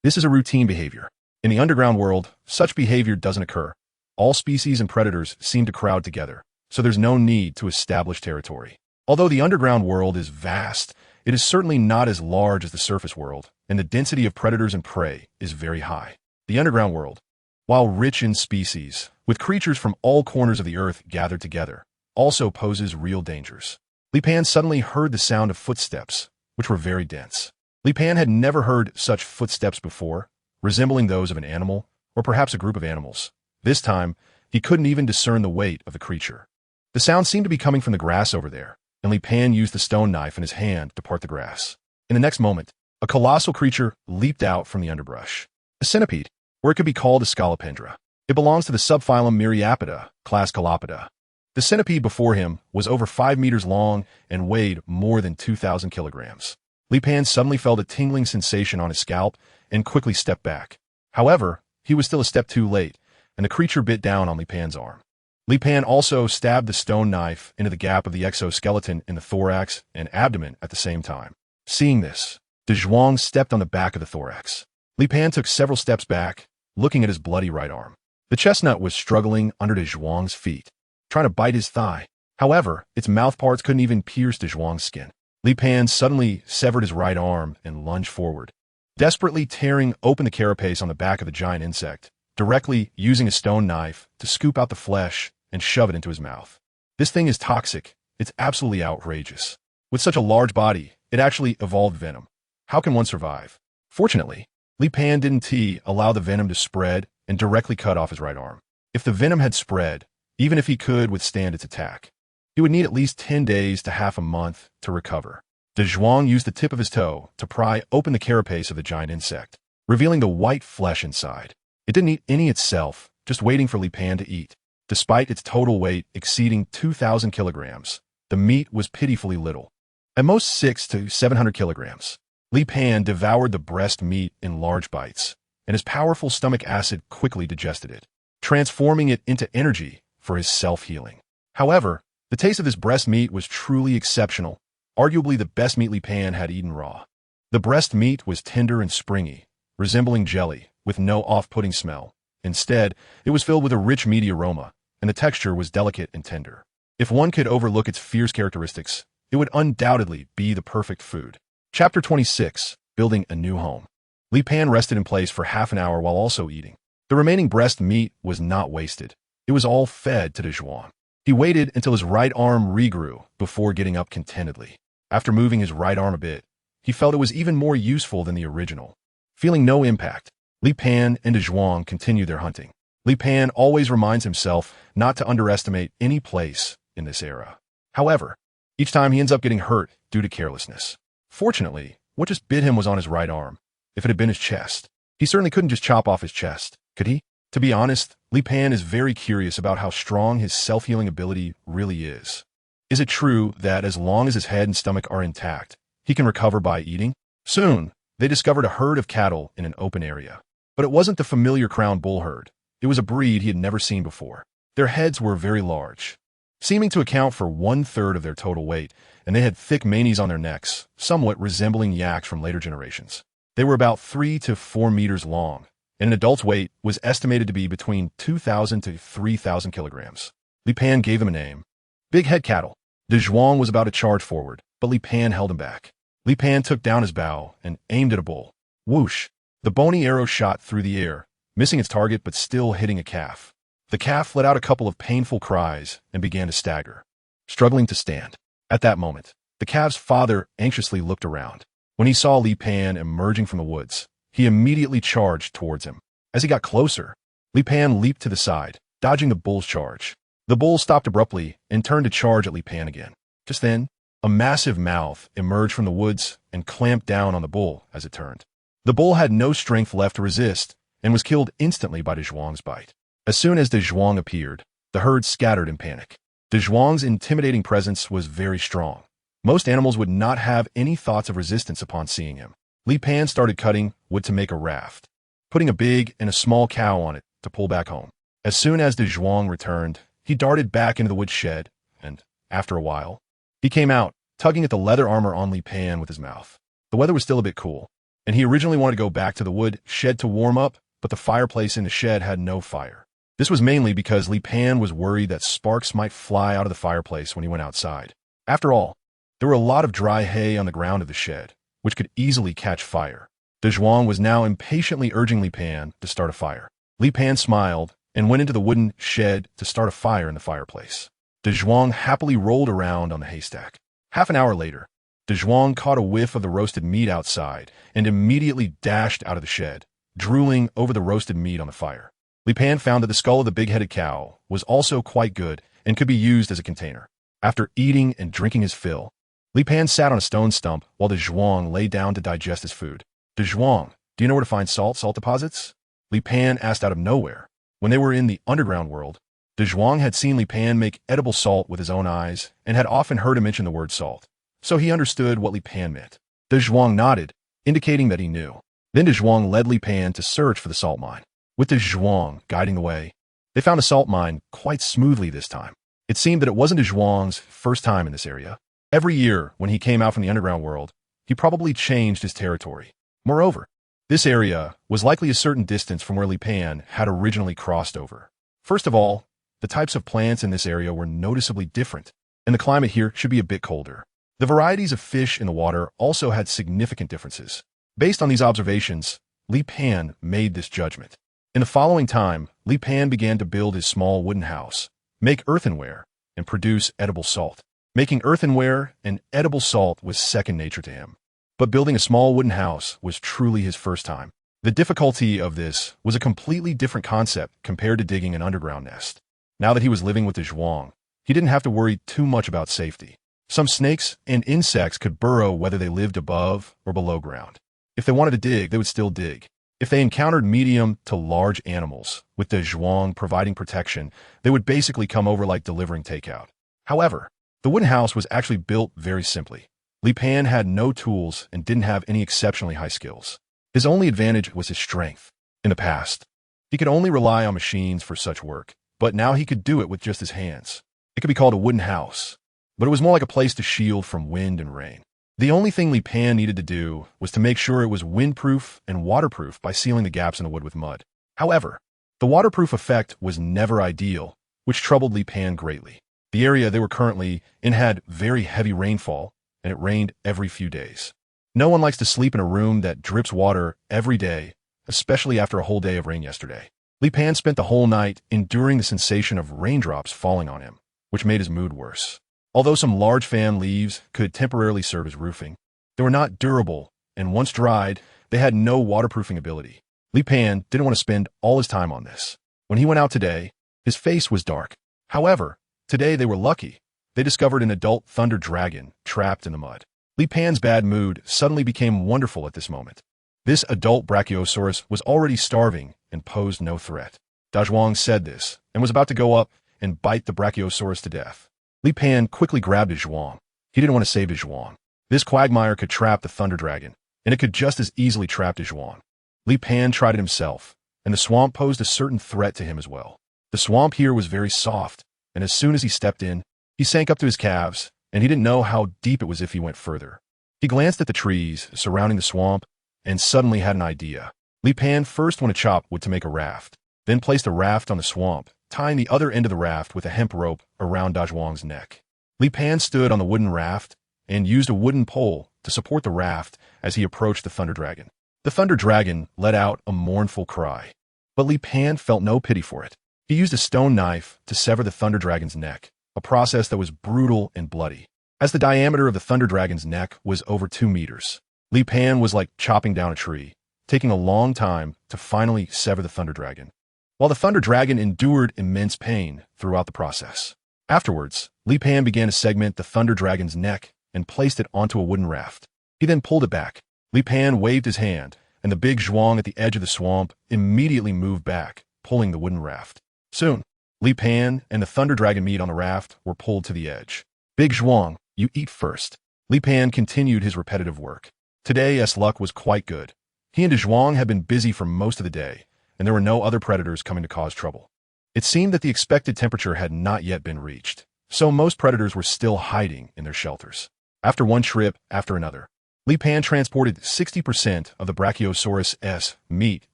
This is a routine behavior. In the underground world, such behavior doesn't occur. All species and predators seem to crowd together, so there's no need to establish territory. Although the underground world is vast, it is certainly not as large as the surface world, and the density of predators and prey is very high. The underground world, while rich in species, with creatures from all corners of the earth gathered together, also poses real dangers. Li Pan suddenly heard the sound of footsteps, which were very dense. Li Pan had never heard such footsteps before, resembling those of an animal, or perhaps a group of animals. This time, he couldn't even discern the weight of the creature. The sound seemed to be coming from the grass over there, and Li Pan used the stone knife in his hand to part the grass. In the next moment, a colossal creature leaped out from the underbrush. A centipede, or it could be called a scolopendra. It belongs to the subphylum Myriapoda, class Colopoda. The centipede before him was over 5 meters long and weighed more than 2,000 kilograms. Li Pan suddenly felt a tingling sensation on his scalp and quickly stepped back. However, he was still a step too late, and the creature bit down on Li Pan's arm. Li Pan also stabbed the stone knife into the gap of the exoskeleton in the thorax and abdomen at the same time. Seeing this, Dazhuang stepped on the back of the thorax. Li Pan took several steps back, looking at his bloody right arm. The chestnut was struggling under Dazhuang's feet, trying to bite his thigh. However, its mouthparts couldn't even pierce Dazhuang's skin. Li Pan suddenly severed his right arm and lunged forward, desperately tearing open the carapace on the back of the giant insect, directly using a stone knife to scoop out the flesh and shove it into his mouth. This thing is toxic. It's absolutely outrageous. With such a large body, it actually evolved venom. How can one survive? Fortunately, Li Pan didn't allow the venom to spread and directly cut off his right arm. If the venom had spread, even if he could withstand its attack, he would need at least 10 days to half a month to recover. Dazhuang used the tip of his toe to pry open the carapace of the giant insect, revealing the white flesh inside. It didn't eat any itself, just waiting for Li Pan to eat. Despite its total weight exceeding 2,000 kilograms, the meat was pitifully little. At most 600 to 700 kilograms. Li Pan devoured the breast meat in large bites, and his powerful stomach acid quickly digested it, transforming it into energy for his self-healing. However, the taste of this breast meat was truly exceptional, arguably the best meat Li Pan had eaten raw. The breast meat was tender and springy, resembling jelly, with no off-putting smell. Instead, it was filled with a rich meaty aroma, and the texture was delicate and tender. If one could overlook its fierce characteristics, it would undoubtedly be the perfect food. Chapter 26, Building a New Home. Li Pan rested in place for half an hour while also eating. The remaining breast meat was not wasted. It was all fed to Dazhuang. He waited until his right arm regrew before getting up contentedly. After moving his right arm a bit, he felt it was even more useful than the original. Feeling no impact, Li Pan and Dazhuang continued their hunting. Li Pan always reminds himself not to underestimate any place in this era. However, each time he ends up getting hurt due to carelessness. Fortunately, what just bit him was on his right arm. If it had been his chest, he certainly couldn't just chop off his chest, could he? To be honest, Li Pan is very curious about how strong his self-healing ability really is. Is it true that as long as his head and stomach are intact, he can recover by eating? Soon, they discovered a herd of cattle in an open area. But it wasn't the familiar crown bull herd. It was a breed he had never seen before. Their heads were very large, seeming to account for 1/3 of their total weight, and they had thick manes on their necks, somewhat resembling yaks from later generations. They were about 3 to 4 meters long, and an adult's weight was estimated to be between 2,000 to 3,000 kilograms. Li Pan gave them a name. Big head cattle. Dazhuang was about to charge forward, but Li Pan held him back. Li Pan took down his bow and aimed at a bull. Whoosh! The bony arrow shot through the air, missing its target but still hitting a calf. The calf let out a couple of painful cries and began to stagger, struggling to stand. At that moment, the calf's father anxiously looked around. When he saw Li Pan emerging from the woods, he immediately charged towards him. As he got closer, Li Pan leaped to the side, dodging the bull's charge. The bull stopped abruptly and turned to charge at Li Pan again. Just then, a massive mouth emerged from the woods and clamped down on the bull as it turned. The bull had no strength left to resist and was killed instantly by Dazhuang's bite. As soon as Dazhuang appeared, the herd scattered in panic. Dazhuang's intimidating presence was very strong. Most animals would not have any thoughts of resistance upon seeing him. Li Pan started cutting wood to make a raft, putting a big and a small cow on it to pull back home. As soon as Dazhuang returned, he darted back into the wood shed, and, after a while, he came out, tugging at the leather armor on Li Pan with his mouth. The weather was still a bit cool, and he originally wanted to go back to the wood shed to warm up, but the fireplace in the shed had no fire. This was mainly because Li Pan was worried that sparks might fly out of the fireplace when he went outside. After all, there were a lot of dry hay on the ground of the shed, which could easily catch fire. Dazhuang was now impatiently urging Li Pan to start a fire. Li Pan smiled and went into the wooden shed to start a fire in the fireplace. Dazhuang happily rolled around on the haystack. Half an hour later, Dazhuang caught a whiff of the roasted meat outside and immediately dashed out of the shed, drooling over the roasted meat on the fire. Li Pan found that the skull of the big-headed cow was also quite good and could be used as a container. After eating and drinking his fill, Li Pan sat on a stone stump while Dazhuang lay down to digest his food. Dazhuang, do you know where to find salt deposits? Li Pan asked out of nowhere. When they were in the underground world, Dazhuang had seen Li Pan make edible salt with his own eyes and had often heard him mention the word salt, so he understood what Li Pan meant. Dazhuang nodded, indicating that he knew. Then Dazhuang led Li Pan to search for the salt mine. With Dazhuang guiding the way, they found a salt mine quite smoothly this time. It seemed that it wasn't Dazhuang's first time in this area. Every year, when he came out from the underground world, he probably changed his territory. Moreover, this area was likely a certain distance from where Li Pan had originally crossed over. First of all, the types of plants in this area were noticeably different, and the climate here should be a bit colder. The varieties of fish in the water also had significant differences. Based on these observations, Li Pan made this judgment. In the following time, Li Pan began to build his small wooden house, make earthenware, and produce edible salt. Making earthenware and edible salt was second nature to him. But building a small wooden house was truly his first time. The difficulty of this was a completely different concept compared to digging an underground nest. Now that he was living with Dazhuang, he didn't have to worry too much about safety. Some snakes and insects could burrow whether they lived above or below ground. If they wanted to dig, they would still dig. If they encountered medium to large animals, with Dazhuang providing protection, they would basically come over like delivering takeout. However, the wooden house was actually built very simply. Li Pan had no tools and didn't have any exceptionally high skills. His only advantage was his strength. In the past, he could only rely on machines for such work, but now he could do it with just his hands. It could be called a wooden house, but it was more like a place to shield from wind and rain. The only thing Li Pan needed to do was to make sure it was windproof and waterproof by sealing the gaps in the wood with mud. However, the waterproof effect was never ideal, which troubled Li Pan greatly. The area they were currently in had very heavy rainfall, and it rained every few days. No one likes to sleep in a room that drips water every day, especially after a whole day of rain yesterday. Li Pan spent the whole night enduring the sensation of raindrops falling on him, which made his mood worse. Although some large fan leaves could temporarily serve as roofing, they were not durable, and once dried, they had no waterproofing ability. Li Pan didn't want to spend all his time on this. When he went out today, his face was dark. However, today they were lucky. They discovered an adult thunder dragon trapped in the mud. Li Pan's bad mood suddenly became wonderful at this moment. This adult brachiosaurus was already starving and posed no threat. Dazhuang said this and was about to go up and bite the brachiosaurus to death. Li Pan quickly grabbed Dazhuang. He didn't want to save Dazhuang. This quagmire could trap the thunder dragon, and it could just as easily trap Dazhuang. Li Pan tried it himself, and the swamp posed a certain threat to him as well. The swamp here was very soft, and as soon as he stepped in, he sank up to his calves, and he didn't know how deep it was if he went further. He glanced at the trees surrounding the swamp and suddenly had an idea. Li Pan first wanted to chop wood to make a raft, then placed a raft on the swamp, tying the other end of the raft with a hemp rope around Dazhuang's neck. Li Pan stood on the wooden raft and used a wooden pole to support the raft as he approached the thunder dragon. The thunder dragon let out a mournful cry, but Li Pan felt no pity for it. He used a stone knife to sever the thunder dragon's neck, a process that was brutal and bloody. As the diameter of the thunder dragon's neck was over 2 meters, Li Pan was like chopping down a tree, taking a long time to finally sever the thunder dragon, while the thunder dragon endured immense pain throughout the process. Afterwards, Li Pan began to segment the thunder dragon's neck and placed it onto a wooden raft. He then pulled it back. Li Pan waved his hand, and the big Dazhuang at the edge of the swamp immediately moved back, pulling the wooden raft. Soon, Li Pan and the thunder dragon meat on the raft were pulled to the edge. Big Dazhuang, you eat first. Li Pan continued his repetitive work. Today's luck was quite good. He and Dazhuang had been busy for most of the day, and there were no other predators coming to cause trouble. It seemed that the expected temperature had not yet been reached, so most predators were still hiding in their shelters. After one trip after another, Li Pan transported 60% of the Brachiosaurus' meat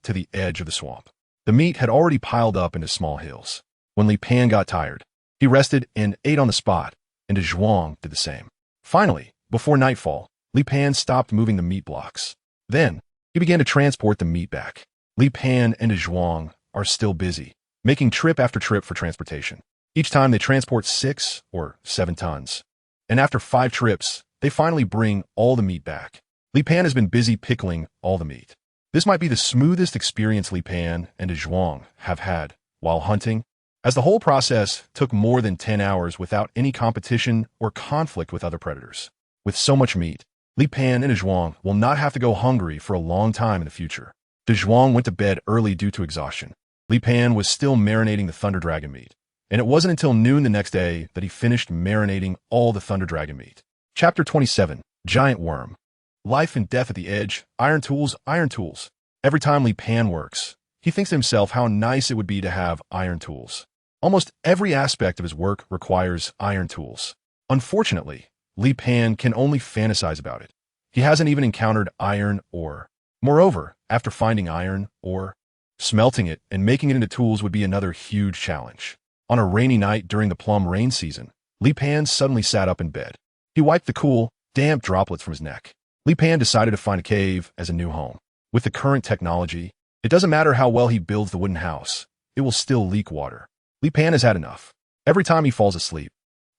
to the edge of the swamp. The meat had already piled up into small hills. When Li Pan got tired, he rested and ate on the spot, and Dazhuang did the same. Finally, before nightfall, Li Pan stopped moving the meat blocks. Then, he began to transport the meat back. Li Pan and Dazhuang are still busy, making trip after trip for transportation. Each time they transport 6 or 7 tons. And after 5 trips, they finally bring all the meat back. Li Pan has been busy pickling all the meat. This might be the smoothest experience Li Pan and Dazhuang have had while hunting, as the whole process took more than 10 hours without any competition or conflict with other predators. With so much meat, Li Pan and Dazhuang will not have to go hungry for a long time in the future. Dazhuang went to bed early due to exhaustion. Li Pan was still marinating the thunder dragon meat, and it wasn't until noon the next day that he finished marinating all the thunder dragon meat. Chapter 27. Giant Worm. Life and death at the edge, iron tools, iron tools. Every time Li Pan works, he thinks to himself how nice it would be to have iron tools. Almost every aspect of his work requires iron tools. Unfortunately, Li Pan can only fantasize about it. He hasn't even encountered iron ore. Moreover, after finding iron ore, smelting it and making it into tools would be another huge challenge. On a rainy night during the plum rain season, Li Pan suddenly sat up in bed. He wiped the cool, damp droplets from his neck. Li Pan decided to find a cave as a new home. With the current technology, it doesn't matter how well he builds the wooden house, it will still leak water. Li Pan has had enough. Every time he falls asleep,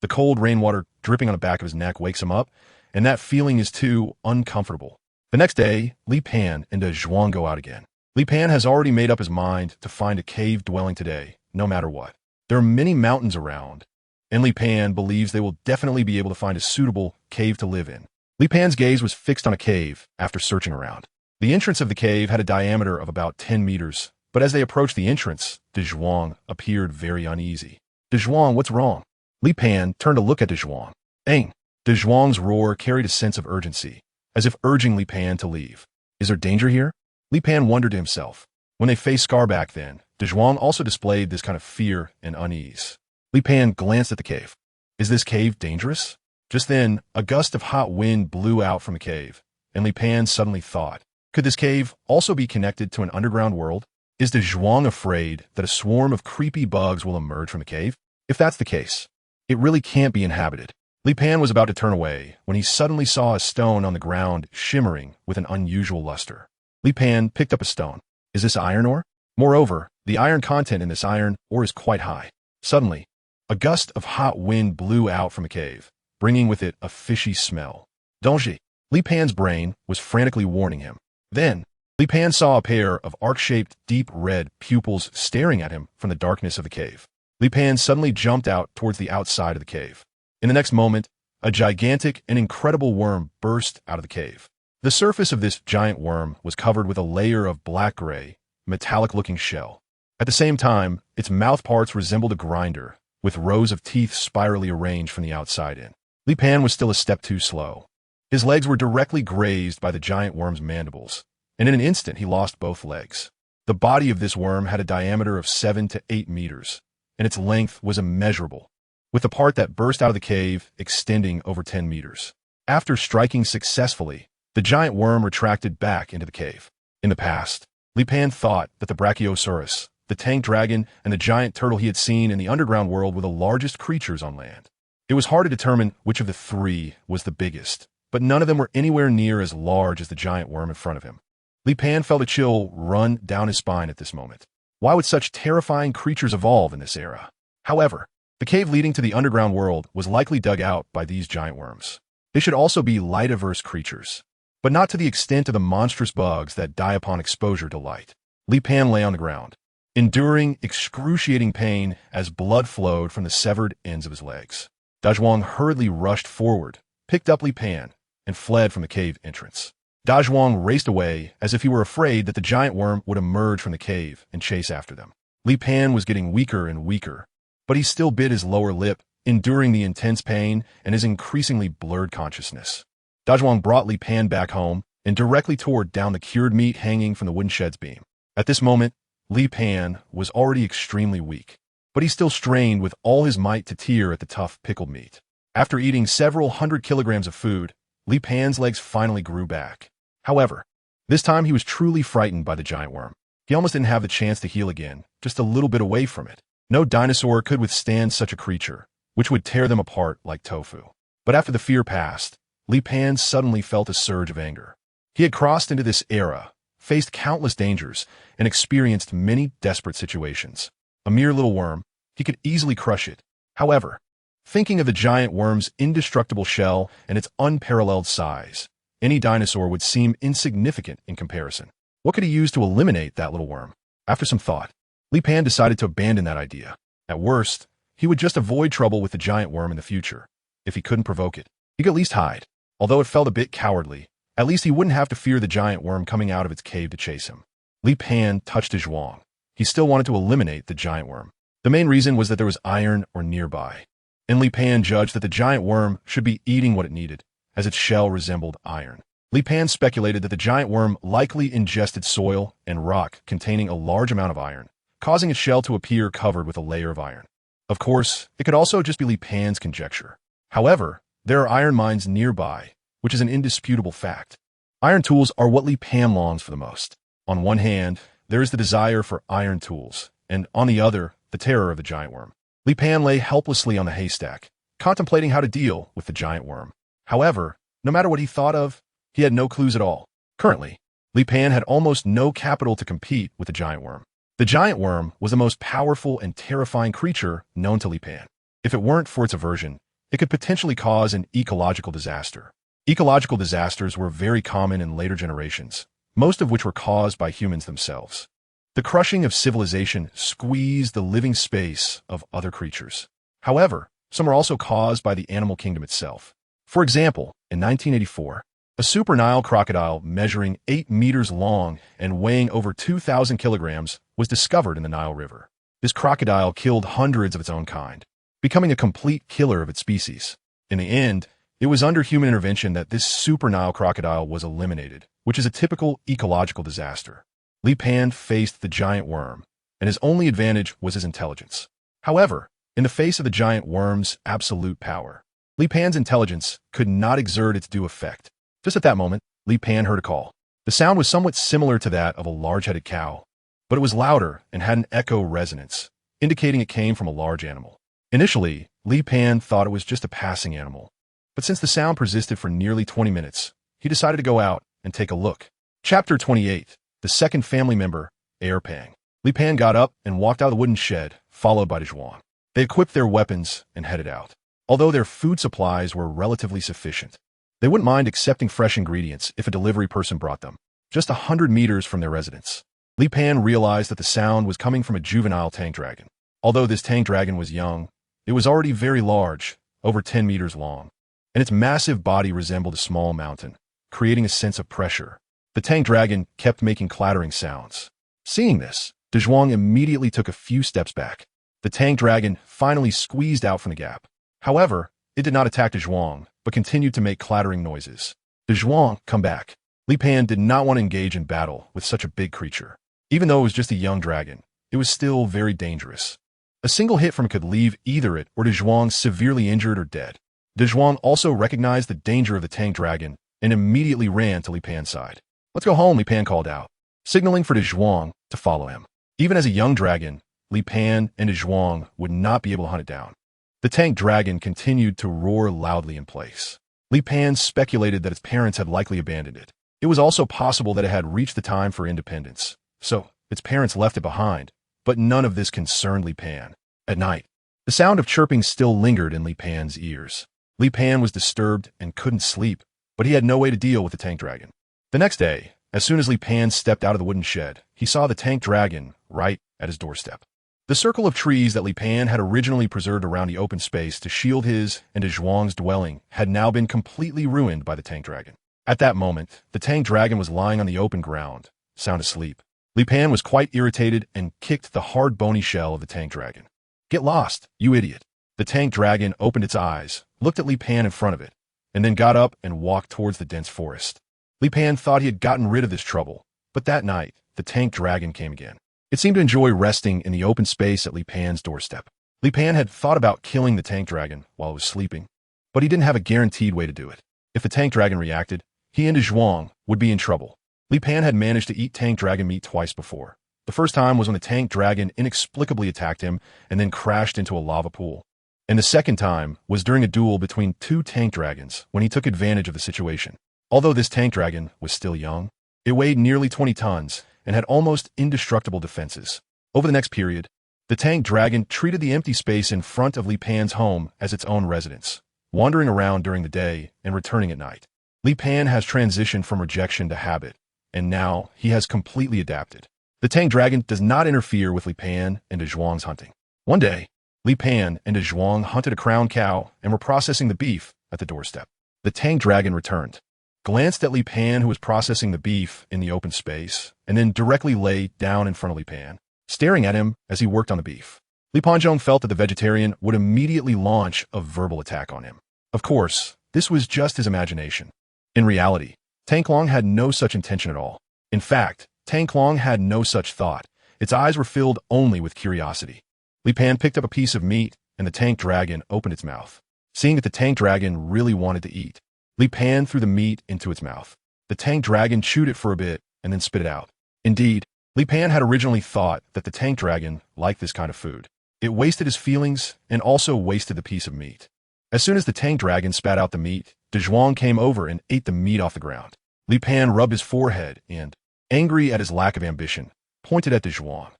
the cold rainwater dripping on the back of his neck wakes him up, and that feeling is too uncomfortable. The next day, Li Pan and Dazhuang go out again. Li Pan has already made up his mind to find a cave dwelling today, no matter what. There are many mountains around, and Li Pan believes they will definitely be able to find a suitable cave to live in. Li Pan's gaze was fixed on a cave after searching around. The entrance of the cave had a diameter of about 10 meters, but as they approached the entrance, Dazhuang appeared very uneasy. Dazhuang, what's wrong? Li Pan turned to look at Dazhuang. Aang! Dazhuang's roar carried a sense of urgency, as if urging Li Pan to leave. Is there danger here? Li Pan wondered to himself. When they faced Scar back then, Dazhuang also displayed this kind of fear and unease. Li Pan glanced at the cave. Is this cave dangerous? Just then, a gust of hot wind blew out from the cave, and Li Pan suddenly thought, could this cave also be connected to an underground world? Is Dazhuang afraid that a swarm of creepy bugs will emerge from the cave? If that's the case, it really can't be inhabited. Li Pan was about to turn away when he suddenly saw a stone on the ground shimmering with an unusual luster. Li Pan picked up a stone. Is this iron ore? Moreover, the iron content in this iron ore is quite high. Suddenly, a gust of hot wind blew out from the cave, bringing with it a fishy smell. Danger! Li Pan's brain was frantically warning him. Then, Li Pan saw a pair of arc-shaped, deep red pupils staring at him from the darkness of the cave. Li Pan suddenly jumped out towards the outside of the cave. In the next moment, a gigantic and incredible worm burst out of the cave. The surface of this giant worm was covered with a layer of black-gray, metallic-looking shell. At the same time, its mouth parts resembled a grinder, with rows of teeth spirally arranged from the outside in. Li Pan was still a step too slow. His legs were directly grazed by the giant worm's mandibles, and in an instant he lost both legs. The body of this worm had a diameter of 7 to 8 meters, and its length was immeasurable, with the part that burst out of the cave extending over 10 meters. After striking successfully, the giant worm retracted back into the cave. In the past, Li Pan thought that the Brachiosaurus, the tank dragon, and the giant turtle he had seen in the underground world were the largest creatures on land. It was hard to determine which of the three was the biggest, but none of them were anywhere near as large as the giant worm in front of him. Li Pan felt a chill run down his spine at this moment. Why would such terrifying creatures evolve in this era? However, the cave leading to the underground world was likely dug out by these giant worms. They should also be light-averse creatures, but not to the extent of the monstrous bugs that die upon exposure to light. Li Pan lay on the ground, enduring excruciating pain as blood flowed from the severed ends of his legs. Dazhuang hurriedly rushed forward, picked up Li Pan, and fled from the cave entrance. Dazhuang raced away as if he were afraid that the giant worm would emerge from the cave and chase after them. Li Pan was getting weaker and weaker, but he still bit his lower lip, enduring the intense pain and his increasingly blurred consciousness. Dazhuang brought Li Pan back home and directly tore down the cured meat hanging from the wooden shed's beam. At this moment, Li Pan was already extremely weak, but he still strained with all his might to tear at the tough pickled meat. After eating several hundred kilograms of food, Li Pan's legs finally grew back. However, this time he was truly frightened by the giant worm. He almost didn't have the chance to heal again, just a little bit away from it. No dinosaur could withstand such a creature, which would tear them apart like tofu. But after the fear passed, Li Pan suddenly felt a surge of anger. He had crossed into this era, faced countless dangers, and experienced many desperate situations. A mere little worm, he could easily crush it. However, thinking of the giant worm's indestructible shell and its unparalleled size, any dinosaur would seem insignificant in comparison. What could he use to eliminate that little worm? After some thought, Li Pan decided to abandon that idea. At worst, he would just avoid trouble with the giant worm in the future. If he couldn't provoke it, he could at least hide. Although it felt a bit cowardly, at least he wouldn't have to fear the giant worm coming out of its cave to chase him. Li Pan touched Dazhuang. He still wanted to eliminate the giant worm. The main reason was that there was iron or nearby, and Li Pan judged that the giant worm should be eating what it needed, as its shell resembled iron. Li Pan speculated that the giant worm likely ingested soil and rock containing a large amount of iron, causing its shell to appear covered with a layer of iron. Of course, it could also just be Li Pan's conjecture. However, there are iron mines nearby, which is an indisputable fact. Iron tools are what Li Pan longs for the most. On one hand, there is the desire for iron tools, and on the other, the terror of the giant worm. Li Pan lay helplessly on the haystack, contemplating how to deal with the giant worm. However, no matter what he thought of, he had no clues at all. Currently, Li Pan had almost no capital to compete with the giant worm. The giant worm was the most powerful and terrifying creature known to Li Pan. If it weren't for its aversion, it could potentially cause an ecological disaster. Ecological disasters were very common in later generations, most of which were caused by humans themselves. The crushing of civilization squeezed the living space of other creatures. However, some are also caused by the animal kingdom itself. For example, in 1984, a super Nile crocodile measuring 8 meters long and weighing over 2,000 kilograms was discovered in the Nile River. This crocodile killed hundreds of its own kind, becoming a complete killer of its species. In the end, it was under human intervention that this super Nile crocodile was eliminated, which is a typical ecological disaster. Li Pan faced the giant worm, and his only advantage was his intelligence. However, in the face of the giant worm's absolute power, Li Pan's intelligence could not exert its due effect. Just at that moment, Li Pan heard a call. The sound was somewhat similar to that of a large-headed cow, but it was louder and had an echo resonance, indicating it came from a large animal. Initially, Li Pan thought it was just a passing animal, but since the sound persisted for nearly 20 minutes, he decided to go out and take a look. Chapter 28. The second family member, Air Pang. Li Pan got up and walked out of the wooden shed, followed by Dazhuang. They equipped their weapons and headed out. Although their food supplies were relatively sufficient, they wouldn't mind accepting fresh ingredients if a delivery person brought them. Just 100 meters from their residence, Li Pan realized that the sound was coming from a juvenile tank dragon. Although this tank dragon was young, it was already very large, over 10 meters long, and its massive body resembled a small mountain, creating a sense of pressure. The tank dragon kept making clattering sounds. Seeing this, Dazhuang immediately took a few steps back. The tank dragon finally squeezed out from the gap. However, it did not attack Dazhuang, but continued to make clattering noises. Dazhuang, come back. Li Pan did not want to engage in battle with such a big creature. Even though it was just a young dragon, it was still very dangerous. A single hit from it could leave either it or Dazhuang severely injured or dead. Dazhuang also recognized the danger of the tank dragon and immediately ran to Li Pan's side. Let's go home, Li Pan called out, signaling for Dazhuang to follow him. Even as a young dragon, Li Pan and Dazhuang would not be able to hunt it down. The tank dragon continued to roar loudly in place. Li Pan speculated that its parents had likely abandoned it. It was also possible that it had reached the time for independence, so its parents left it behind, but none of this concerned Li Pan. At night, the sound of chirping still lingered in Li Pan's ears. Li Pan was disturbed and couldn't sleep, but he had no way to deal with the tank dragon. The next day, as soon as Li Pan stepped out of the wooden shed, he saw the tank dragon right at his doorstep. The circle of trees that Li Pan had originally preserved around the open space to shield his and Dazhuang's dwelling had now been completely ruined by the tank dragon. At that moment, the tank dragon was lying on the open ground, sound asleep. Li Pan was quite irritated and kicked the hard bony shell of the tank dragon. Get lost, you idiot. The tank dragon opened its eyes, looked at Li Pan in front of it, and then got up and walked towards the dense forest. Li Pan thought he had gotten rid of this trouble, but that night, the tank dragon came again. It seemed to enjoy resting in the open space at Li Pan's doorstep. Li Pan had thought about killing the tank dragon while it was sleeping, but he didn't have a guaranteed way to do it. If the tank dragon reacted, he and Dazhuang would be in trouble. Li Pan had managed to eat tank dragon meat twice before. The first time was when the tank dragon inexplicably attacked him and then crashed into a lava pool. And the second time was during a duel between two tank dragons when he took advantage of the situation. Although this tank dragon was still young, it weighed nearly 20 tons and had almost indestructible defenses. Over the next period, the tank dragon treated the empty space in front of Li Pan's home as its own residence, wandering around during the day and returning at night. Li Pan has transitioned from rejection to habit, and now he has completely adapted. The tank dragon does not interfere with Li Pan and Dazhuang's hunting. One day, Li Pan and Dazhuang hunted a crown cow and were processing the beef at the doorstep. The tank dragon returned, glanced at Li Pan, who was processing the beef in the open space, and then directly lay down in front of Li Pan, staring at him as he worked on the beef. Li Panzhong felt that the vegetarian would immediately launch a verbal attack on him. Of course, this was just his imagination. In reality, Tank Long had no such intention at all. In fact, Tank Long had no such thought. Its eyes were filled only with curiosity. Li Pan picked up a piece of meat, and the tank dragon opened its mouth. Seeing that the tank dragon really wanted to eat, Li Pan threw the meat into its mouth. The tank dragon chewed it for a bit and then spit it out. Indeed, Li Pan had originally thought that the tank dragon liked this kind of food. It wasted his feelings and also wasted the piece of meat. As soon as the tank dragon spat out the meat, Dazhuang came over and ate the meat off the ground. Li Pan rubbed his forehead and, angry at his lack of ambition, pointed at Dazhuang.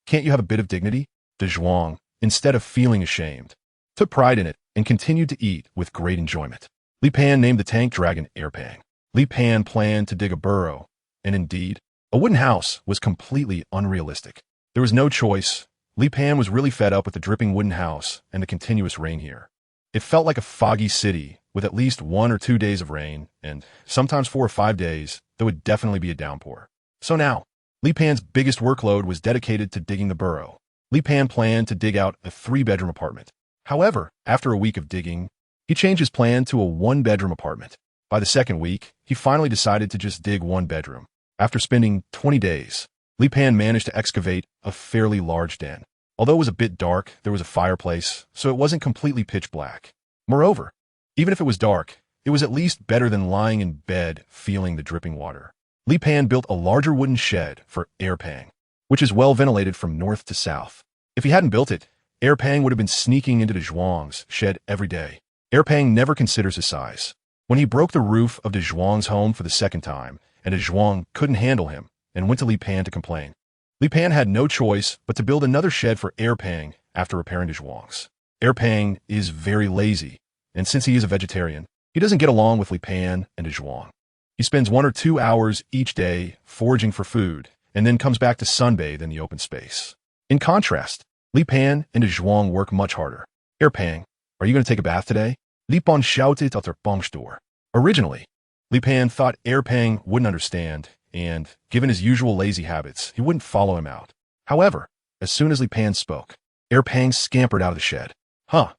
"Can't you have a bit of dignity?" Dazhuang, instead of feeling ashamed, took pride in it and continued to eat with great enjoyment. Li Pan named the tank dragon Erpang. Li Pan planned to dig a burrow, and indeed, a wooden house was completely unrealistic. There was no choice. Li Pan was really fed up with the dripping wooden house and the continuous rain here. It felt like a foggy city with at least 1 or 2 days of rain, and sometimes 4 or 5 days, there would definitely be a downpour. So now, Li Pan's biggest workload was dedicated to digging the burrow. Li Pan planned to dig out a 3-bedroom apartment. However, after a week of digging, he changed his plan to a 1-bedroom apartment. By the second week, he finally decided to just dig 1 bedroom. After spending 20 days, Li Pan managed to excavate a fairly large den. Although it was a bit dark, there was a fireplace, so it wasn't completely pitch black. Moreover, even if it was dark, it was at least better than lying in bed feeling the dripping water. Li Pan built a larger wooden shed for Erpang, which is well ventilated from north to south. If he hadn't built it, Erpang would have been sneaking into Dazhuang's shed every day. Erpang never considers his size. When he broke the roof of Dazhuang's home for the second time, and Dazhuang couldn't handle him and went to Li Pan to complain, Li Pan had no choice but to build another shed for Erpang after repairing Dazhuang's. Erpang is very lazy, and since he is a vegetarian, he doesn't get along with Li Pan and Dazhuang. He spends 1 or 2 hours each day foraging for food, and then comes back to sunbathe in the open space. In contrast, Li Pan and Dazhuang work much harder. Erpang, are you going to take a bath today? Li Pan shouted at their bung's door. Originally, Li Pan thought Erpang wouldn't understand, and, given his usual lazy habits, he wouldn't follow him out. However, as soon as Li Pan spoke, Erpang scampered out of the shed. Huh.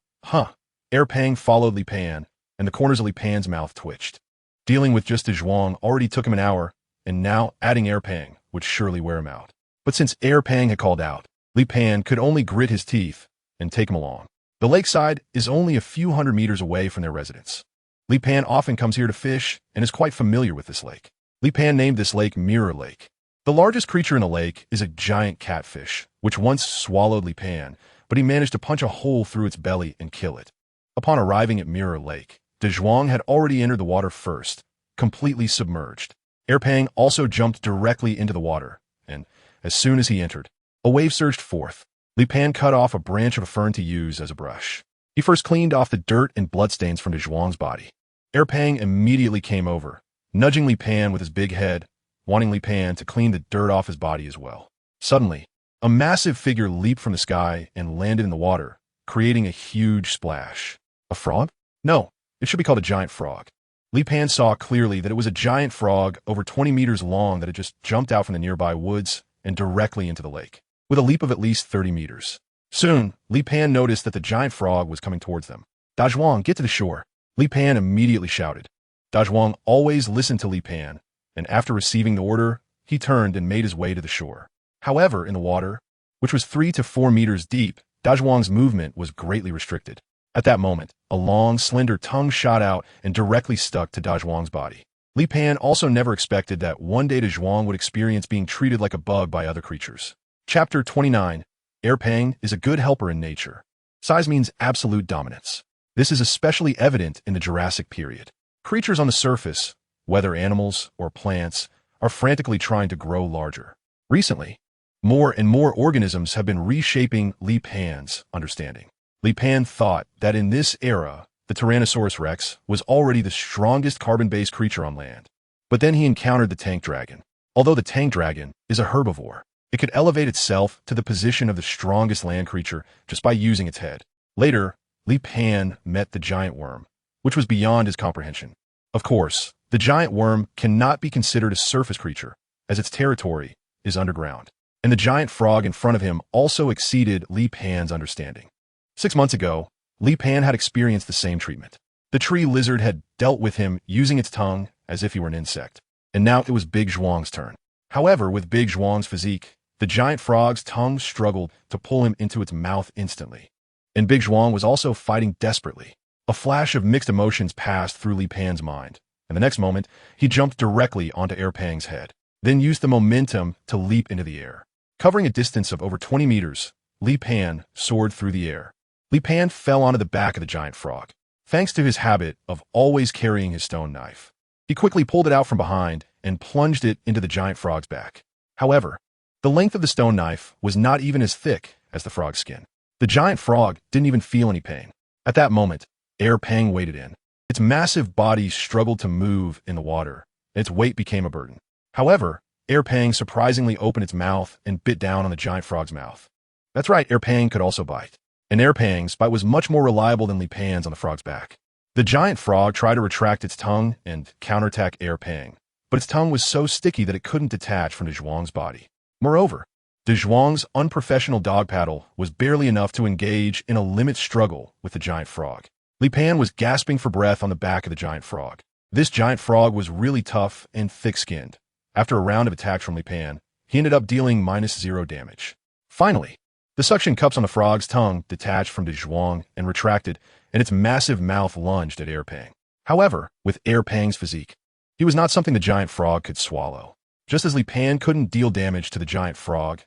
Erpang followed Li Pan, and the corners of Li Pan's mouth twitched. Dealing with just Dazhuang already took him an hour, and now adding Erpang would surely wear him out. But since Erpang had called out, Li Pan could only grit his teeth and take him along. The lakeside is only a few hundred meters away from their residence. Li Pan often comes here to fish and is quite familiar with this lake. Li Pan named this lake Mirror Lake. The largest creature in the lake is a giant catfish, which once swallowed Li Pan, but he managed to punch a hole through its belly and kill it. Upon arriving at Mirror Lake, Dazhuang had already entered the water first, completely submerged. Erpang also jumped directly into the water, and, as soon as he entered, a wave surged forth. Li Pan cut off a branch of a fern to use as a brush. He first cleaned off the dirt and bloodstains from Dazhuang's body. Erpang immediately came over, nudging Li Pan with his big head, wanting Li Pan to clean the dirt off his body as well. Suddenly, a massive figure leaped from the sky and landed in the water, creating a huge splash. A frog? No, it should be called a giant frog. Li Pan saw clearly that it was a giant frog over 20 meters long that had just jumped out from the nearby woods and directly into the lake, with a leap of at least 30 meters. Soon, Li Pan noticed that the giant frog was coming towards them. "Dazhuang, get to the shore!" Li Pan immediately shouted. Dazhuang always listened to Li Pan, and after receiving the order, he turned and made his way to the shore. However, in the water, which was 3 to 4 meters deep, Dazhuang's movement was greatly restricted. At that moment, a long, slender tongue shot out and directly stuck to Dazhuang's body. Li Pan also never expected that one day Dazhuang would experience being treated like a bug by other creatures. Chapter 29. Erpang is a good helper in nature. Size means absolute dominance. This is especially evident in the Jurassic period. Creatures on the surface, whether animals or plants, are frantically trying to grow larger. Recently, more and more organisms have been reshaping Li Pan's understanding. Li Pan thought that in this era, the Tyrannosaurus rex was already the strongest carbon-based creature on land. But then he encountered the tank dragon. Although the tank dragon is a herbivore, it could elevate itself to the position of the strongest land creature just by using its head. Later, Li Pan met the giant worm, which was beyond his comprehension. Of course, the giant worm cannot be considered a surface creature, as its territory is underground. And the giant frog in front of him also exceeded Li Pan's understanding. 6 months ago, Li Pan had experienced the same treatment. The tree lizard had dealt with him using its tongue as if he were an insect. And now it was Big Zhuang's turn. However, with Big Zhuang's physique, the giant frog's tongue struggled to pull him into its mouth instantly. And Big Zhuang was also fighting desperately. A flash of mixed emotions passed through Li Pan's mind, and the next moment, he jumped directly onto Erpang's head, then used the momentum to leap into the air. Covering a distance of over 20 meters, Li Pan soared through the air. Li Pan fell onto the back of the giant frog. Thanks to his habit of always carrying his stone knife, he quickly pulled it out from behind and plunged it into the giant frog's back. However, the length of the stone knife was not even as thick as the frog's skin. The giant frog didn't even feel any pain. At that moment, Erpang waded in. Its massive body struggled to move in the water, and its weight became a burden. However, Erpang surprisingly opened its mouth and bit down on the giant frog's mouth. That's right, Erpang could also bite. And Erpang's bite was much more reliable than Li Pan's on the frog's back. The giant frog tried to retract its tongue and counterattack Erpang, but its tongue was so sticky that it couldn't detach from Dazhuang's body. Moreover, Dazhuang's unprofessional dog paddle was barely enough to engage in a limit struggle with the giant frog. Li Pan was gasping for breath on the back of the giant frog. This giant frog was really tough and thick-skinned. After a round of attacks from Li Pan, he ended up dealing -0 damage. Finally, the suction cups on the frog's tongue detached from Dazhuang and retracted, and its massive mouth lunged at Erpang. However, with Erpang's physique, he was not something the giant frog could swallow. Just as Li Pan couldn't deal damage to the giant frog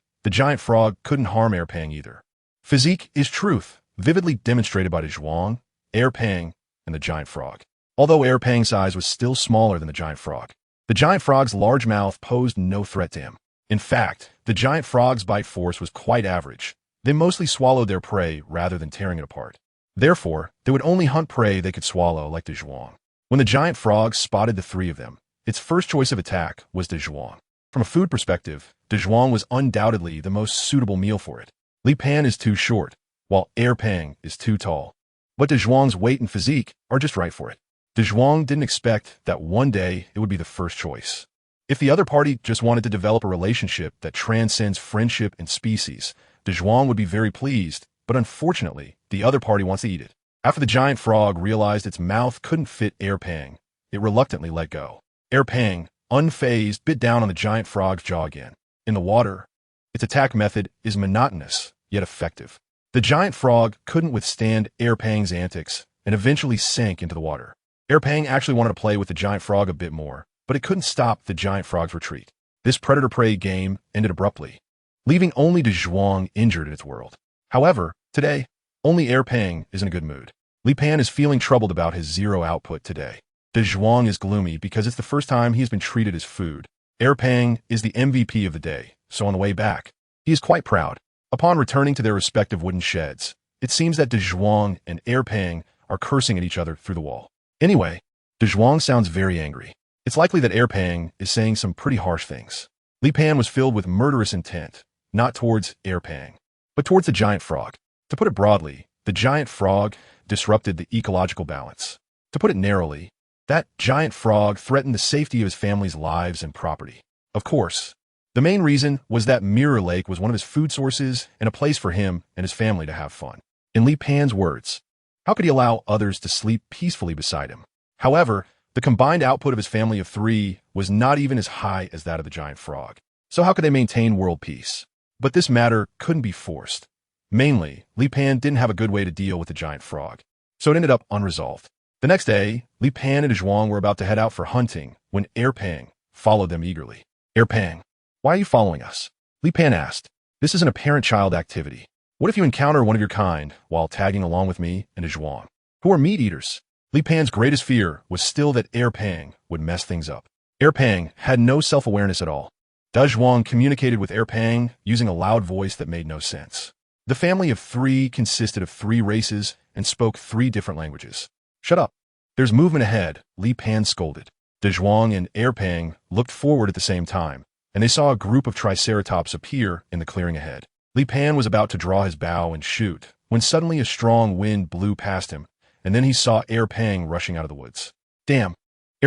couldn't harm Erpang either. Physique is truth, vividly demonstrated by Dazhuang, Erpang, and the giant frog. Although Erpang's size was still smaller than the giant frog's large mouth posed no threat to him. In fact, the giant frog's bite force was quite average. They mostly swallowed their prey rather than tearing it apart. Therefore, they would only hunt prey they could swallow, like Dazhuang. When the giant frog spotted the three of them, its first choice of attack was Dazhuang. From a food perspective, Dazhuang was undoubtedly the most suitable meal for it. Li Pan is too short, while Erpang is too tall. But Dazhuang's weight and physique are just right for it. Dazhuang didn't expect that one day it would be the first choice. If the other party just wanted to develop a relationship that transcends friendship and species, Dazhuang would be very pleased, but unfortunately, the other party wants to eat it. After the giant frog realized its mouth couldn't fit Erpang, it reluctantly let go. Erpang, unfazed, bit down on the giant frog's jaw again. In the water, its attack method is monotonous, yet effective. The giant frog couldn't withstand Erpang's antics and eventually sank into the water. Erpang actually wanted to play with the giant frog a bit more, but it couldn't stop the giant frog's retreat. This predator-prey game ended abruptly, leaving only Dazhuang injured in its world. However, today, only Erpang is in a good mood. Li Pan is feeling troubled about his zero output today. Dazhuang is gloomy because it's the first time he's been treated as food. Erpang is the MVP of the day, so on the way back, he is quite proud. Upon returning to their respective wooden sheds, it seems that Dazhuang and Erpang are cursing at each other through the wall. Anyway, Dazhuang sounds very angry. It's likely that Erpang is saying some pretty harsh things. Li Pan was filled with murderous intent, not towards Erpang, but towards the giant frog. To put it broadly, the giant frog disrupted the ecological balance. To put it narrowly, that giant frog threatened the safety of his family's lives and property. Of course, the main reason was that Mirror Lake was one of his food sources and a place for him and his family to have fun. In Li Pan's words, how could he allow others to sleep peacefully beside him? However, the combined output of his family of 3 was not even as high as that of the giant frog. So how could they maintain world peace? But this matter couldn't be forced. Mainly, Li Pan didn't have a good way to deal with the giant frog, so it ended up unresolved. The next day, Li Pan and Dazhuang were about to head out for hunting when Erpang followed them eagerly. Erpang, why are you following us? Li Pan asked. This is an apparent child activity. What if you encounter one of your kind while tagging along with me and Dazhuang, who are meat eaters? Li Pan's greatest fear was still that Pang would mess things up. Pang had no self-awareness at all. Dazhuang communicated with Pang using a loud voice that made no sense. The family of three consisted of 3 races and spoke 3 different languages. Shut up. There's movement ahead, Li Pan scolded. Dazhuang and Pang looked forward at the same time, and they saw a group of Triceratops appear in the clearing ahead. Li Pan was about to draw his bow and shoot, when suddenly a strong wind blew past him, and then he saw Pang rushing out of the woods. Damn,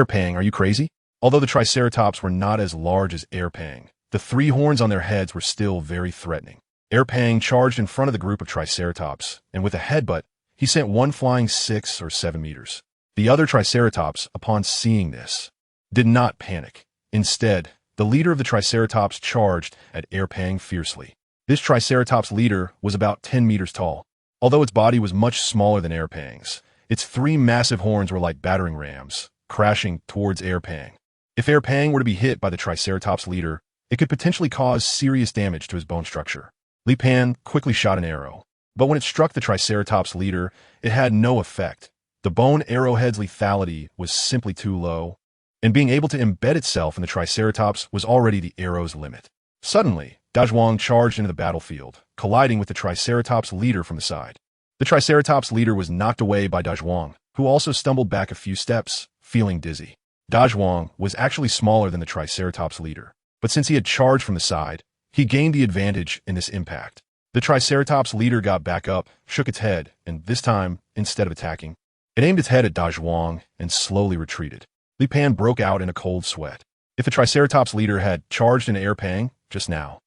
Pang, are you crazy? Although the Triceratops were not as large as Pang, the 3 horns on their heads were still very threatening. Pang charged in front of the group of Triceratops, and with a headbutt, he sent one flying 6 or 7 meters. The other Triceratops, upon seeing this, did not panic. Instead, the leader of the Triceratops charged at Pang fiercely. This Triceratops leader was about 10 meters tall. Although its body was much smaller than Pang's, its 3 massive horns were like battering rams, crashing towards Pang. If Pang were to be hit by the Triceratops leader, it could potentially cause serious damage to his bone structure. Li Pan quickly shot an arrow, but when it struck the Triceratops leader, it had no effect. The bone arrowhead's lethality was simply too low, and being able to embed itself in the Triceratops was already the arrow's limit. Suddenly, Dazhuang charged into the battlefield, colliding with the Triceratops leader from the side. The Triceratops leader was knocked away by Dazhuang, who also stumbled back a few steps, feeling dizzy. Dazhuang was actually smaller than the Triceratops leader, but since he had charged from the side, he gained the advantage in this impact. The Triceratops leader got back up, shook its head, and this time, instead of attacking, it aimed its head at Dazhuang and slowly retreated. Li Pan broke out in a cold sweat. If the Triceratops leader had charged into Pang just now,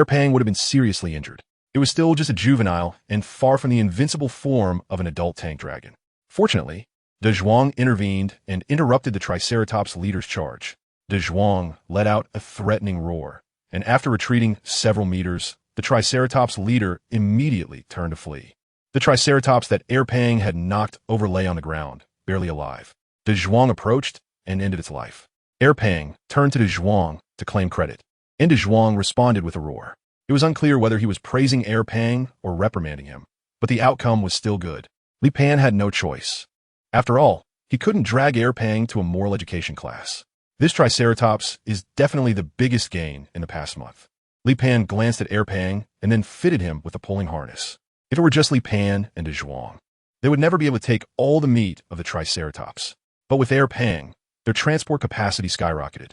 Pang would have been seriously injured. It was still just a juvenile and far from the invincible form of an adult tank dragon. Fortunately, Dazhuang intervened and interrupted the Triceratops leader's charge. Dazhuang let out a threatening roar, and after retreating several meters, the Triceratops leader immediately turned to flee. The Triceratops that Pang had knocked over lay on the ground, barely alive. Dazhuang approached and ended its life. Pang turned to Dazhuang to claim credit, and Dazhuang responded with a roar. It was unclear whether he was praising Pang or reprimanding him, but the outcome was still good. Li Pan had no choice. After all, he couldn't drag Pang to a moral education class. This Triceratops is definitely the biggest gain in the past month. Li Pan glanced at Pang and then fitted him with a pulling harness. If it were just Li Pan and Dazhuang, they would never be able to take all the meat of the Triceratops. But with Pang, their transport capacity skyrocketed.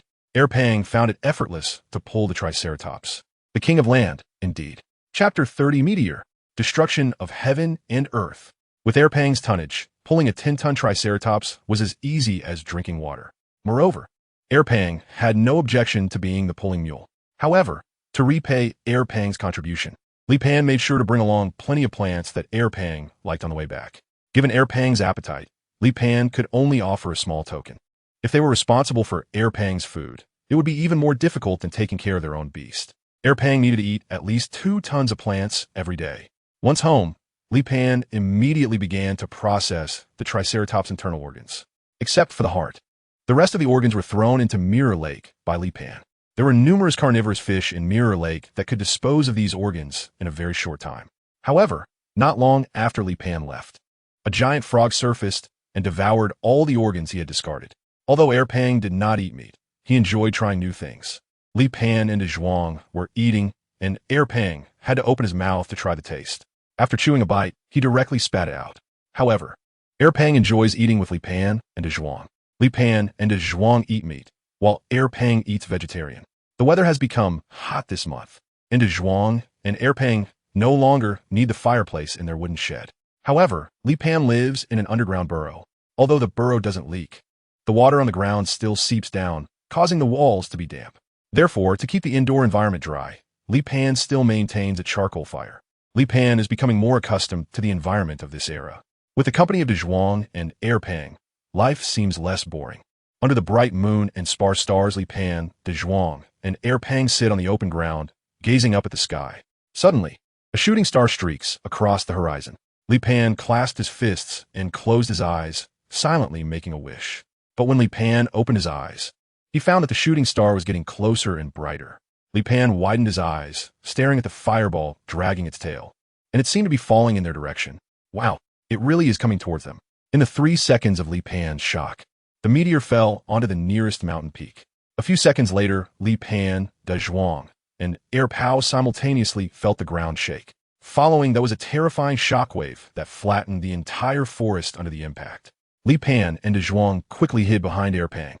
Pang found it effortless to pull the Triceratops. The king of land, indeed. Chapter 30 Meteor, Destruction of Heaven and Earth. With Pang's tonnage, pulling a 10-ton Triceratops was as easy as drinking water. Moreover, Pang had no objection to being the pulling mule. However, to repay Pang's contribution, Li Pan made sure to bring along plenty of plants that Pang liked on the way back. Given Pang's appetite, Li Pan could only offer a small token. If they were responsible for Pang's food, it would be even more difficult than taking care of their own beast. Pang needed to eat at least 2 tons of plants every day. Once home, Li Pan immediately began to process the Triceratops' internal organs, except for the heart. The rest of the organs were thrown into Mirror Lake by Li Pan. There were numerous carnivorous fish in Mirror Lake that could dispose of these organs in a very short time. However, not long after Li Pan left, a giant frog surfaced and devoured all the organs he had discarded. Although Pang did not eat meat, he enjoyed trying new things. Li Pan and Dazhuang were eating, and Pang had to open his mouth to try the taste. After chewing a bite, he directly spat it out. However, Pang enjoys eating with Li Pan and Dazhuang. Li Pan and Dazhuang eat meat, while Pang eats vegetarian. The weather has become hot this month, and Dazhuang and Pang no longer need the fireplace in their wooden shed. However, Li Pan lives in an underground burrow. Although the burrow doesn't leak, the water on the ground still seeps down, causing the walls to be damp. Therefore, to keep the indoor environment dry, Li Pan still maintains a charcoal fire. Li Pan is becoming more accustomed to the environment of this era. With the company of Dazhuang and Pang, life seems less boring. Under the bright moon and sparse stars, Li Pan, Dazhuang, and Pang sit on the open ground, gazing up at the sky. Suddenly, a shooting star streaks across the horizon. Li Pan clasped his fists and closed his eyes, silently making a wish. But when Li Pan opened his eyes, he found that the shooting star was getting closer and brighter. Li Pan widened his eyes, staring at the fireball dragging its tail. and it seemed to be falling in their direction. Wow, it really is coming towards them. In the 3 seconds of Li Pan's shock, the meteor fell onto the nearest mountain peak. A few seconds later, Li Pan, Dazhuang, and Pao simultaneously felt the ground shake. Following, there was a terrifying shockwave that flattened the entire forest under the impact. Li Pan and Dazhuang quickly hid behind Pang.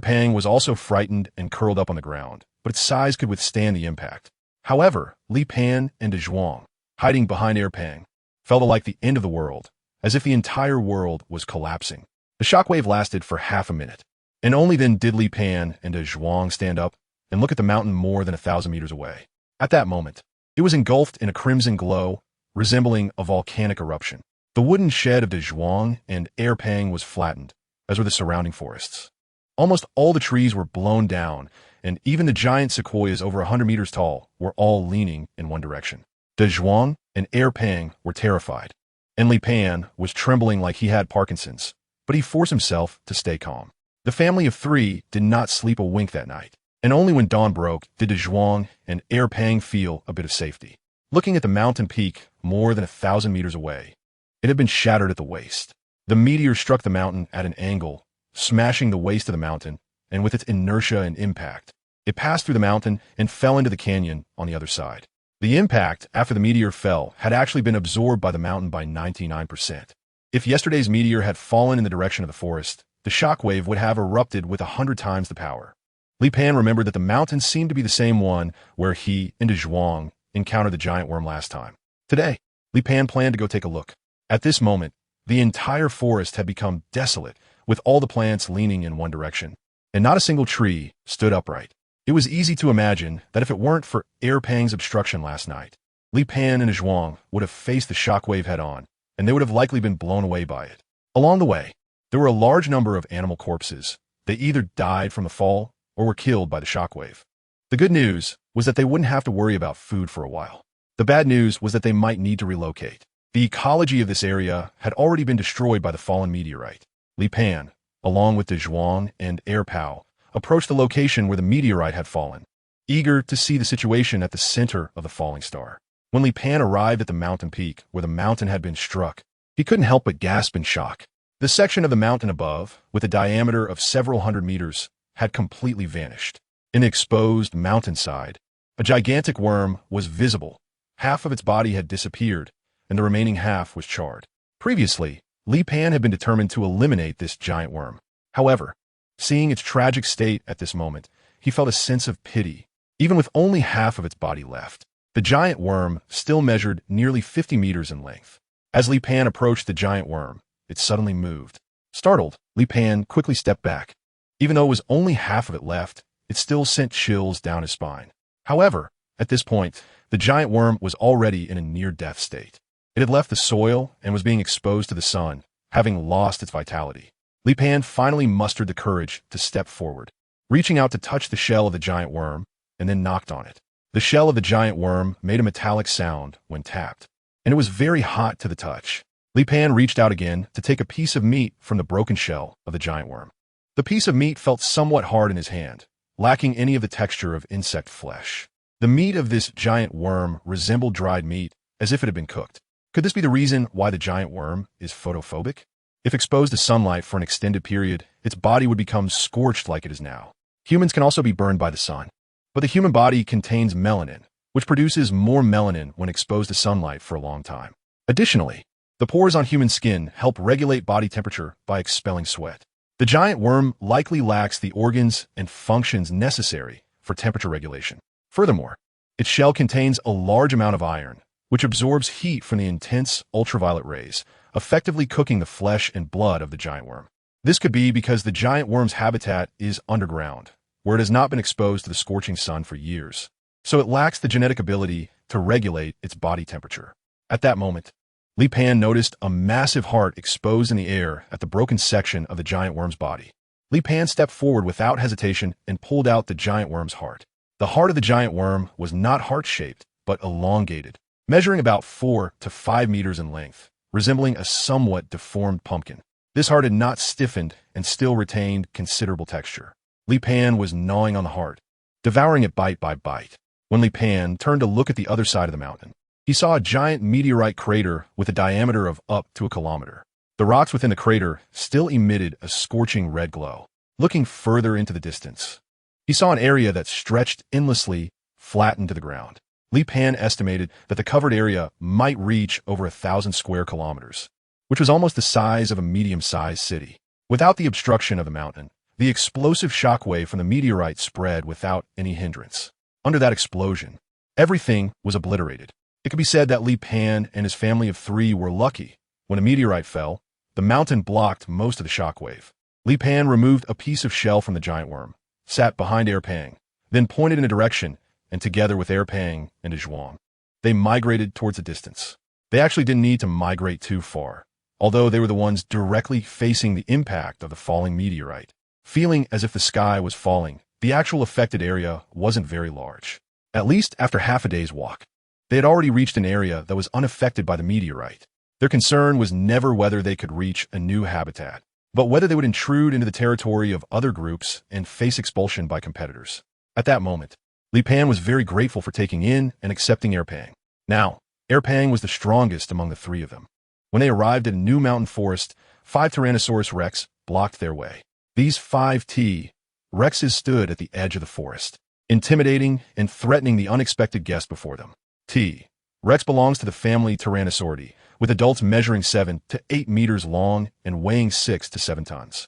Pang was also frightened and curled up on the ground, but its size could withstand the impact. However, Li Pan and Dazhuang, hiding behind Pang, felt like the end of the world, as if the entire world was collapsing. The shockwave lasted for half a minute, and only then did Li Pan and Dazhuang stand up and look at the mountain more than 1,000 meters away. At that moment, it was engulfed in a crimson glow, resembling a volcanic eruption. The wooden shed of Dazhuang and Pang was flattened, as were the surrounding forests. Almost all the trees were blown down, and even the giant sequoias over 100 meters tall were all leaning in one direction. Dazhuang and Pang were terrified, and Li Pan was trembling like he had Parkinson's, but he forced himself to stay calm. The family of 3 did not sleep a wink that night, and only when dawn broke did Dazhuang and Pang feel a bit of safety. Looking at the mountain peak more than 1,000 meters away, it had been shattered at the waist. The meteor struck the mountain at an angle, smashing the waist of the mountain, and with its inertia and impact, it passed through the mountain and fell into the canyon on the other side. The impact after the meteor fell had actually been absorbed by the mountain by 99%. If yesterday's meteor had fallen in the direction of the forest, the shockwave would have erupted with 100 times the power. Li Pan remembered that the mountain seemed to be the same one where he and Dazhuang encountered the giant worm last time. Today, Li Pan planned to go take a look. At this moment, the entire forest had become desolate, with all the plants leaning in one direction, and not a single tree stood upright. It was easy to imagine that if it weren't for Pang's obstruction last night, Li Pan and Dazhuang would have faced the shockwave head-on, and they would have likely been blown away by it. Along the way, there were a large number of animal corpses. They either died from the fall or were killed by the shockwave. The good news was that they wouldn't have to worry about food for a while. The bad news was that they might need to relocate. The ecology of this area had already been destroyed by the fallen meteorite. Li Pan, along with Dazhuang and Pao, approached the location where the meteorite had fallen, eager to see the situation at the center of the falling star. When Li Pan arrived at the mountain peak where the mountain had been struck, he couldn't help but gasp in shock. The section of the mountain above, with a diameter of several hundred meters, had completely vanished. In the exposed mountainside, a gigantic worm was visible. Half of its body had disappeared, and the remaining half was charred. Previously, Li Pan had been determined to eliminate this giant worm. However, seeing its tragic state at this moment, he felt a sense of pity, even with only half of its body left. The giant worm still measured nearly 50 meters in length. As Li Pan approached the giant worm, it suddenly moved. Startled, Li Pan quickly stepped back. Even though it was only half of it left, it still sent chills down his spine. However, at this point, the giant worm was already in a near-death state. It had left the soil and was being exposed to the sun, having lost its vitality. Li Pan finally mustered the courage to step forward, reaching out to touch the shell of the giant worm, and then knocked on it. The shell of the giant worm made a metallic sound when tapped, and it was very hot to the touch. Li Pan reached out again to take a piece of meat from the broken shell of the giant worm. The piece of meat felt somewhat hard in his hand, lacking any of the texture of insect flesh. The meat of this giant worm resembled dried meat, as if it had been cooked. Could this be the reason why the giant worm is photophobic? If exposed to sunlight for an extended period, its body would become scorched like it is now. Humans can also be burned by the sun, but the human body contains melanin, which produces more melanin when exposed to sunlight for a long time. Additionally, the pores on human skin help regulate body temperature by expelling sweat. The giant worm likely lacks the organs and functions necessary for temperature regulation. Furthermore, its shell contains a large amount of iron, which absorbs heat from the intense ultraviolet rays, effectively cooking the flesh and blood of the giant worm. This could be because the giant worm's habitat is underground, where it has not been exposed to the scorching sun for years, so it lacks the genetic ability to regulate its body temperature. At that moment, Li Pan noticed a massive heart exposed in the air at the broken section of the giant worm's body. Li Pan stepped forward without hesitation and pulled out the giant worm's heart. The heart of the giant worm was not heart-shaped, but elongated, measuring about 4 to 5 meters in length, resembling a somewhat deformed pumpkin. This heart had not stiffened and still retained considerable texture. Li Pan was gnawing on the heart, devouring it bite by bite. When Li Pan turned to look at the other side of the mountain, He saw a giant meteorite crater with a diameter of up to a kilometer. The rocks within the crater still emitted a scorching red glow. Looking further into the distance, he saw an area that stretched endlessly, flattened to the ground. Li Pan estimated that the covered area might reach over 1,000 square kilometers, which was almost the size of a medium-sized city. Without the obstruction of the mountain, the explosive shockwave from the meteorite spread without any hindrance. Under that explosion, everything was obliterated. It could be said that Li Pan and his family of 3 were lucky. When a meteorite fell, the mountain blocked most of the shockwave. Li Pan removed a piece of shell from the giant worm, sat behind Pang, then pointed in a direction, and together with Pang and Dazhuang, they migrated towards a distance. They actually didn't need to migrate too far, although they were the ones directly facing the impact of the falling meteorite. Feeling as if the sky was falling, the actual affected area wasn't very large. At least after half a day's walk, they had already reached an area that was unaffected by the meteorite. Their concern was never whether they could reach a new habitat, but whether they would intrude into the territory of other groups and face expulsion by competitors. At that moment, Li Pan was very grateful for taking in and accepting Pang. Now, Pang was the strongest among the 3 of them. When they arrived at a new mountain forest, 5 Tyrannosaurus rex blocked their way. These 5 T-Rexes stood at the edge of the forest, intimidating and threatening the unexpected guest before them. T-Rex belongs to the family Tyrannosauridae, with adults measuring 7 to 8 meters long and weighing 6 to 7 tons.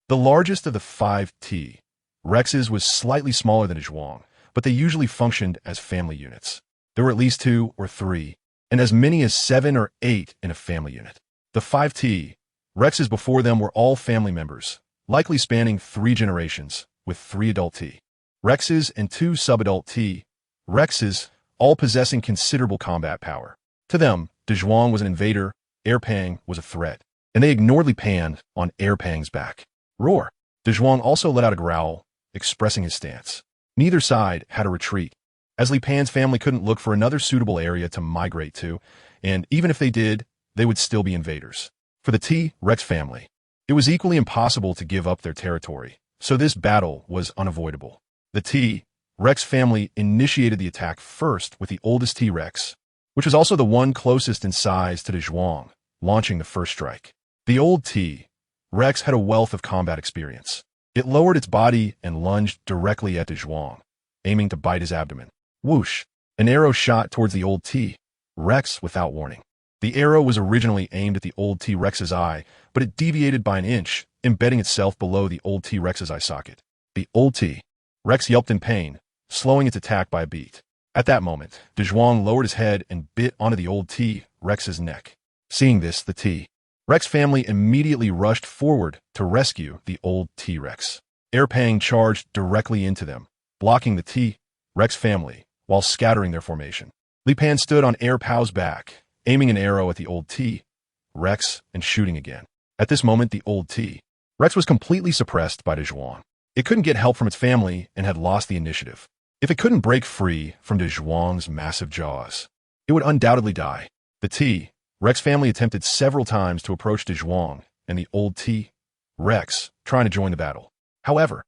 The largest of the 5 T-Rexes was slightly smaller than Dazhuang, but they usually functioned as family units. There were at least 2 or 3, and as many as 7 or 8 in a family unit. The 5 T-Rexes before them were all family members, likely spanning 3 generations, with 3 adult T-Rexes and 2 subadult T-Rexes, all possessing considerable combat power. To them, Dazhuang was an invader, Pang was a threat, and they ignored Li Pan on Pang's back. Roar! Dazhuang also let out a growl, expressing his stance. Neither side had a retreat, as Li Pan's family couldn't look for another suitable area to migrate to, and even if they did, they would still be invaders. For the T-Rex family, it was equally impossible to give up their territory, so this battle was unavoidable. The T-Rex family initiated the attack first with the oldest T-Rex, which was also the one closest in size to Dazhuang, launching the first strike. The old T-Rex had a wealth of combat experience. It lowered its body and lunged directly at Dazhuang, aiming to bite his abdomen. Whoosh! An arrow shot towards the old T-Rex without warning. The arrow was originally aimed at the old T-Rex's eye, but it deviated by an inch, embedding itself below the old T-Rex's eye socket. The old T-Rex yelped in pain, slowing its attack by a beat. At that moment, Dazhuang lowered his head and bit onto the old T-Rex's neck. Seeing this, the T-Rex family immediately rushed forward to rescue the old T-Rex. Pang charged directly into them, blocking the T-Rex family while scattering their formation. Li Pan stood on Pow's back, aiming an arrow at the old T-Rex and shooting again. At this moment, the old T-Rex was completely suppressed by Dazhuang. It couldn't get help from its family and had lost the initiative. If it couldn't break free from Dazhuang's massive jaws, it would undoubtedly die. The T-Rex family attempted several times to approach Dazhuang and the old T-Rex, trying to join the battle. However,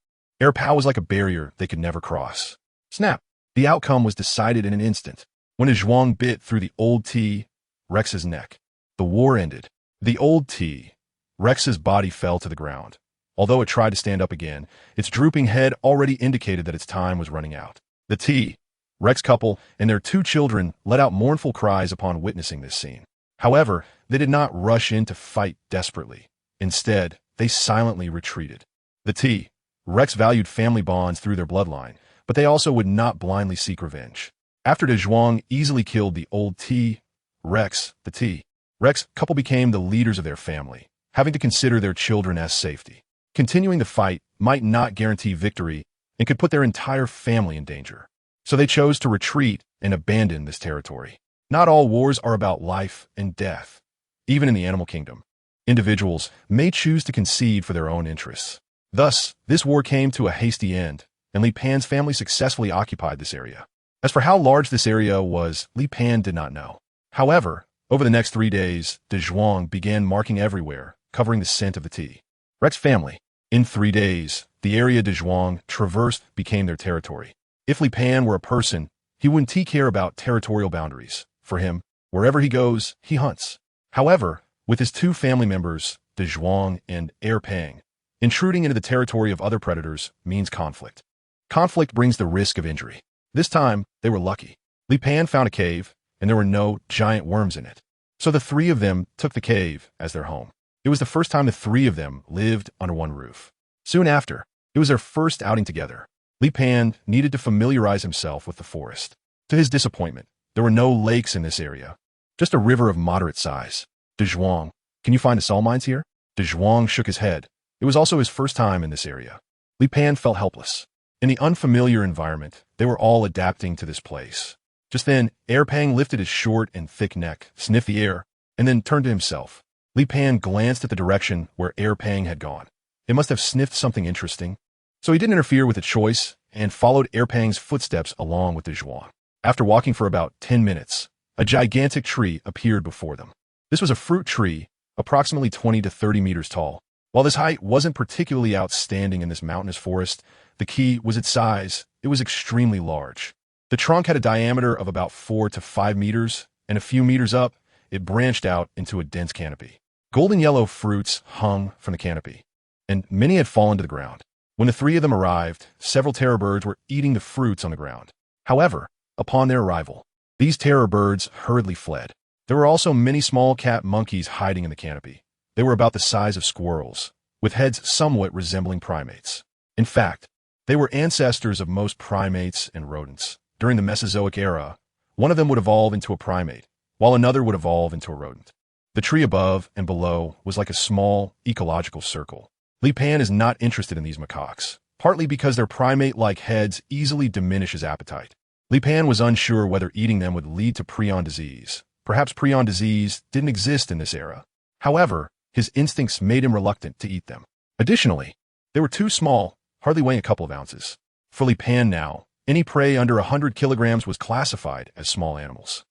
Pow was like a barrier they could never cross. Snap! The outcome was decided in an instant, when Dazhuang bit through the old T-Rex's neck. The war ended. The old T-Rex's body fell to the ground. Although it tried to stand up again, its drooping head already indicated that its time was running out. The T-Rex couple and their 2 children let out mournful cries upon witnessing this scene. However, they did not rush in to fight desperately. Instead, they silently retreated. The T-Rex valued family bonds through their bloodline, but they also would not blindly seek revenge. After Dazhuang easily killed the old T-Rex, the T-Rex couple became the leaders of their family, having to consider their children as safety. Continuing the fight might not guarantee victory and could put their entire family in danger. So they chose to retreat and abandon this territory. Not all wars are about life and death. Even in the animal kingdom, individuals may choose to concede for their own interests. Thus, this war came to a hasty end, and Li Pan's family successfully occupied this area. As for how large this area was, Li Pan did not know. However, over the next 3 days, Dazhuang began marking everywhere, covering the scent of the T-Rex family. In 3 days, the area Dazhuang traversed became their territory. If Li Pan were a person, he wouldn't care about territorial boundaries. For him, wherever he goes, he hunts. However, with his two family members, Dazhuang and Pang, intruding into the territory of other predators means conflict. Conflict brings the risk of injury. This time, they were lucky. Li Pan found a cave, and there were no giant worms in it. So the three of them took the cave as their home. It was the first time the three of them lived under one roof. Soon after, it was their first outing together. Li Pan needed to familiarize himself with the forest. To his disappointment, there were no lakes in this area, just a river of moderate size. Dazhuang, can you find the salt mines here? Dazhuang shook his head. It was also his first time in this area. Li Pan felt helpless. In the unfamiliar environment, they were all adapting to this place. Just then, Pang lifted his short and thick neck, sniffed the air, and then turned to himself. Li Pan glanced at the direction where Pang had gone. It must have sniffed something interesting. So he didn't interfere with the choice and followed Pang's footsteps along with Dazhuang. After walking for about 10 minutes, a gigantic tree appeared before them. This was a fruit tree, approximately 20 to 30 meters tall. While this height wasn't particularly outstanding in this mountainous forest, the key was its size. It was extremely large. The trunk had a diameter of about 4 to 5 meters, and a few meters up, it branched out into a dense canopy. Golden yellow fruits hung from the canopy, and many had fallen to the ground. When the three of them arrived, several terror birds were eating the fruits on the ground. However, upon their arrival, these terror birds hurriedly fled. There were also many small cat monkeys hiding in the canopy. They were about the size of squirrels, with heads somewhat resembling primates. In fact, they were ancestors of most primates and rodents. During the Mesozoic era, one of them would evolve into a primate, while another would evolve into a rodent. The tree above and below was like a small, ecological circle. Li Pan is not interested in these macaques, partly because their primate-like heads easily diminish his appetite. Li Pan was unsure whether eating them would lead to prion disease. Perhaps prion disease didn't exist in this era. However, his instincts made him reluctant to eat them. Additionally, they were too small, hardly weighing a couple of ounces. For Li Pan now, any prey under 100 kilograms was classified as small animals.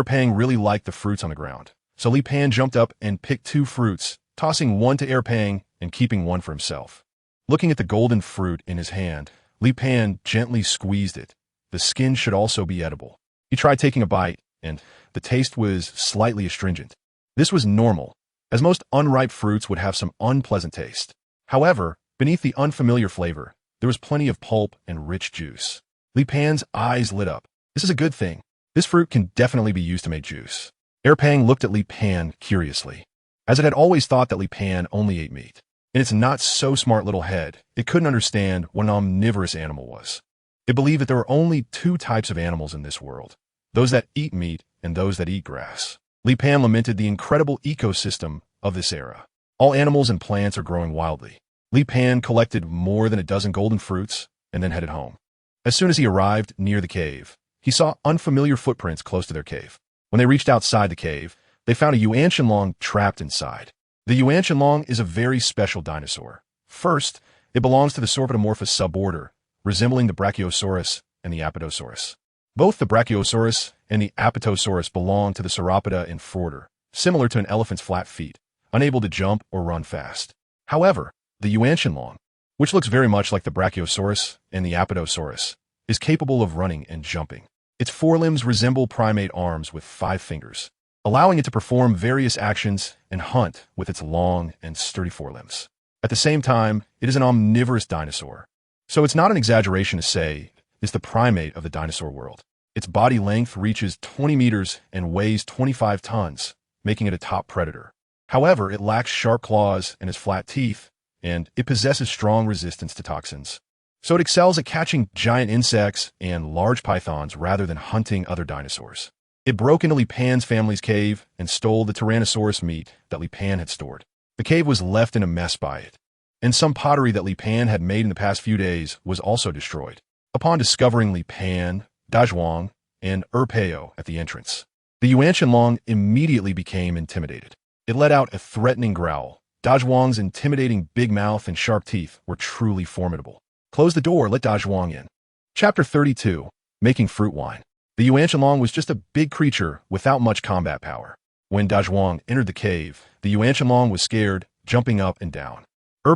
Pang really liked the fruits on the ground, so Li Pan jumped up and picked 2 fruits, tossing one to Pang and keeping one for himself. Looking at the golden fruit in his hand, Li Pan gently squeezed it. The skin should also be edible. He tried taking a bite, and the taste was slightly astringent. This was normal, as most unripe fruits would have some unpleasant taste. However, beneath the unfamiliar flavor, there was plenty of pulp and rich juice. Li Pan's eyes lit up. This is a good thing. This fruit can definitely be used to make juice. Pang looked at Li Pan curiously, as it had always thought that Li Pan only ate meat. In its not-so-smart little head, it couldn't understand what an omnivorous animal was. It believed that there were only 2 types of animals in this world, those that eat meat and those that eat grass. Li Pan lamented the incredible ecosystem of this era. All animals and plants are growing wildly. Li Pan collected more than a dozen golden fruits and then headed home. As soon as he arrived near the cave, he saw unfamiliar footprints close to their cave. When they reached outside the cave, they found a yuanshanlong trapped inside. The yuanshanlong is a very special dinosaur. First, it belongs to the sauropodomorphous suborder, resembling the Brachiosaurus and the Apatosaurus. Both the Brachiosaurus and the Apatosaurus belong to the Sauropoda infraorder, similar to an elephant's flat feet, unable to jump or run fast. However, the yuanshanlong, which looks very much like the Brachiosaurus and the Apatosaurus, is capable of running and jumping. Its forelimbs resemble primate arms with 5 fingers, allowing it to perform various actions and hunt with its long and sturdy forelimbs. At the same time, it is an omnivorous dinosaur, so it's not an exaggeration to say it's the primate of the dinosaur world. Its body length reaches 20 meters and weighs 25 tons, making it a top predator. However, it lacks sharp claws and has flat teeth, and it possesses strong resistance to toxins. So it excels at catching giant insects and large pythons rather than hunting other dinosaurs. It broke into Li Pan's family's cave and stole the Tyrannosaurus meat that Li Pan had stored. The cave was left in a mess by it, and some pottery that Li Pan had made in the past few days was also destroyed. Upon discovering Li Pan, Dazhuang, and Pang at the entrance, the yuanshanlong immediately became intimidated. It let out a threatening growl. Dazhuang's intimidating big mouth and sharp teeth were truly formidable. Close the door, let Dazhuang in. Chapter 32, Making Fruit Wine. The yuanshanlong was just a big creature without much combat power. When Dazhuang entered the cave, the yuanshanlong was scared, jumping up and down.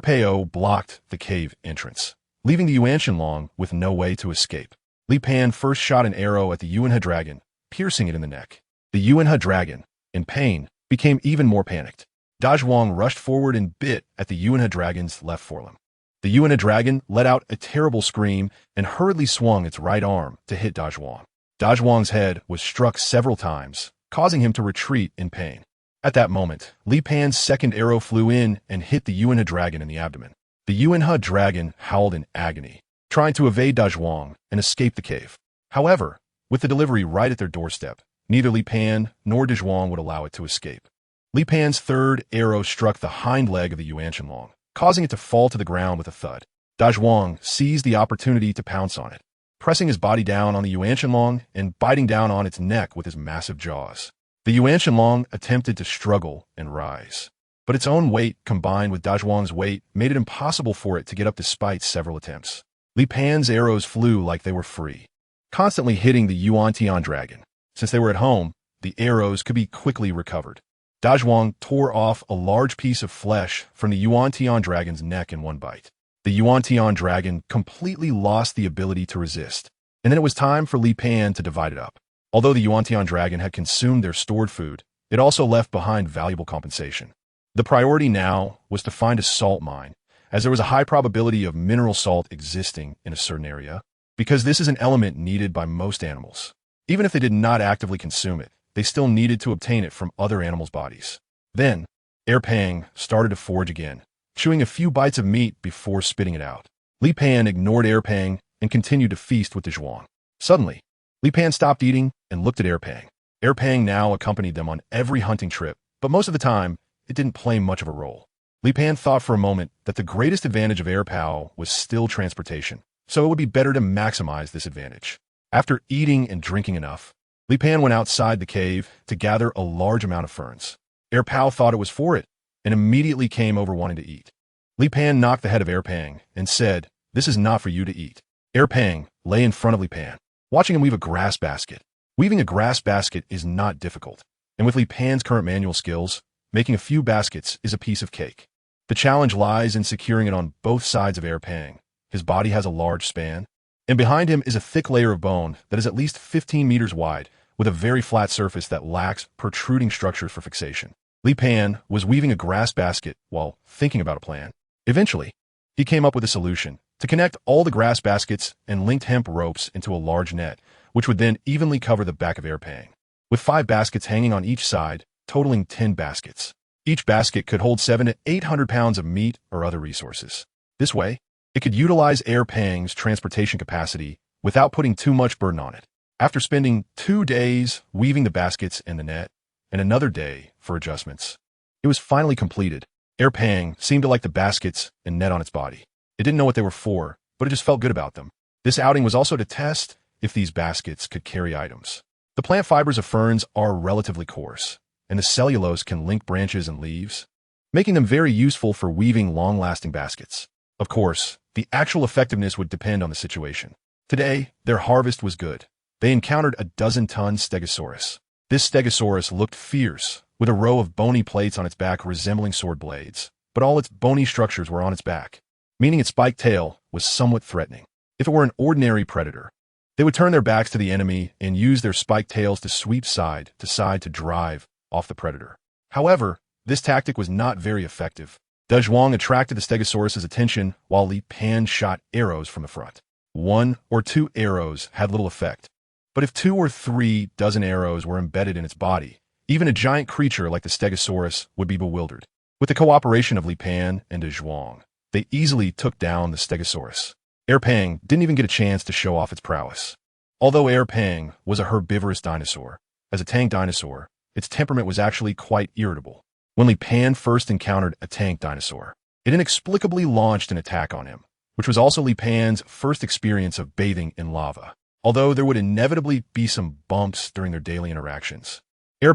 Pang blocked the cave entrance, leaving the yuanshanlong with no way to escape. Li Pan first shot an arrow at the Yuanha dragon, piercing it in the neck. The Yuanhe dragon, in pain, became even more panicked. Dazhuang rushed forward and bit at the Yuanhe dragon's left forelimb. The Yuanhe dragon let out a terrible scream and hurriedly swung its right arm to hit Dazhuang. Dazhuang's head was struck several times, causing him to retreat in pain. At that moment, Li Pan's second arrow flew in and hit the Yuanhe dragon in the abdomen. The Yuanhe dragon howled in agony, trying to evade Dazhuang and escape the cave. However, with the delivery right at their doorstep, neither Li Pan nor Dazhuang would allow it to escape. Li Pan's third arrow struck the hind leg of the Yuanshanlong, causing it to fall to the ground with a thud. Dazhuang seized the opportunity to pounce on it, pressing his body down on the Yuanshanlong and biting down on its neck with his massive jaws. The Yuanshanlong attempted to struggle and rise, but its own weight combined with Dazhuang's weight made it impossible for it to get up despite several attempts. Li Pan's arrows flew like they were free, constantly hitting the Yuantian dragon. Since they were at home, the arrows could be quickly recovered. Dazhuang tore off a large piece of flesh from the Yuantian dragon's neck in one bite. The Yuantian dragon completely lost the ability to resist, and then it was time for Li Pan to divide it up. Although the Yuantian dragon had consumed their stored food, it also left behind valuable compensation. The priority now was to find a salt mine, as there was a high probability of mineral salt existing in a certain area, because this is an element needed by most animals. Even if they did not actively consume it, they still needed to obtain it from other animals' bodies. Then, Pang started to forage again, chewing a few bites of meat before spitting it out. Li Pan ignored Pang and continued to feast with Dazhuang. Suddenly, Li Pan stopped eating and looked at Pang. Pang now accompanied them on every hunting trip, but most of the time, it didn't play much of a role. Li Pan thought for a moment that the greatest advantage of Pao was still transportation, so it would be better to maximize this advantage. After eating and drinking enough, Li Pan went outside the cave to gather a large amount of ferns. Pao thought it was for it and immediately came over wanting to eat. Li Pan knocked the head of Pang and said, "This is not for you to eat." Pang lay in front of Li Pan, watching him weave a grass basket. Weaving a grass basket is not difficult, and with Li Pan's current manual skills, making a few baskets is a piece of cake. The challenge lies in securing it on both sides of Pang. His body has a large span, and behind him is a thick layer of bone that is at least 15 meters wide, with a very flat surface that lacks protruding structures for fixation. Li Pan was weaving a grass basket while thinking about a plan. Eventually, he came up with a solution to connect all the grass baskets and linked hemp ropes into a large net, which would then evenly cover the back of Pang, with 5 baskets hanging on each side, totaling 10 baskets. Each basket could hold 700 to 800 pounds of meat or other resources. This way, it could utilize Pang's transportation capacity without putting too much burden on it. After spending 2 days weaving the baskets in the net, and another day for adjustments, it was finally completed. Pang seemed to like the baskets and net on its body. It didn't know what they were for, but it just felt good about them. This outing was also to test if these baskets could carry items. The plant fibers of ferns are relatively coarse, and the cellulose can link branches and leaves, making them very useful for weaving long-lasting baskets. Of course, the actual effectiveness would depend on the situation. Today, their harvest was good. They encountered a 12-ton stegosaurus. This stegosaurus looked fierce, with a row of bony plates on its back resembling sword blades, but all its bony structures were on its back, meaning its spiked tail was somewhat threatening. If it were an ordinary predator, they would turn their backs to the enemy and use their spiked tails to sweep side to drive off the predator. However, this tactic was not very effective. Dazhuang attracted the stegosaurus's attention while Li Pan shot arrows from the front. 1 or 2 arrows had little effect, but if 2 or 3 dozen arrows were embedded in its body, even a giant creature like the stegosaurus would be bewildered. With the cooperation of Li Pan and Dazhuang, they easily took down the stegosaurus. Pang didn't even get a chance to show off its prowess. Although Pang was a herbivorous dinosaur, as a tank dinosaur, its temperament was actually quite irritable. When Li Pan first encountered a tank dinosaur, it inexplicably launched an attack on him, which was also Li Pan's first experience of bathing in lava, although there would inevitably be some bumps during their daily interactions.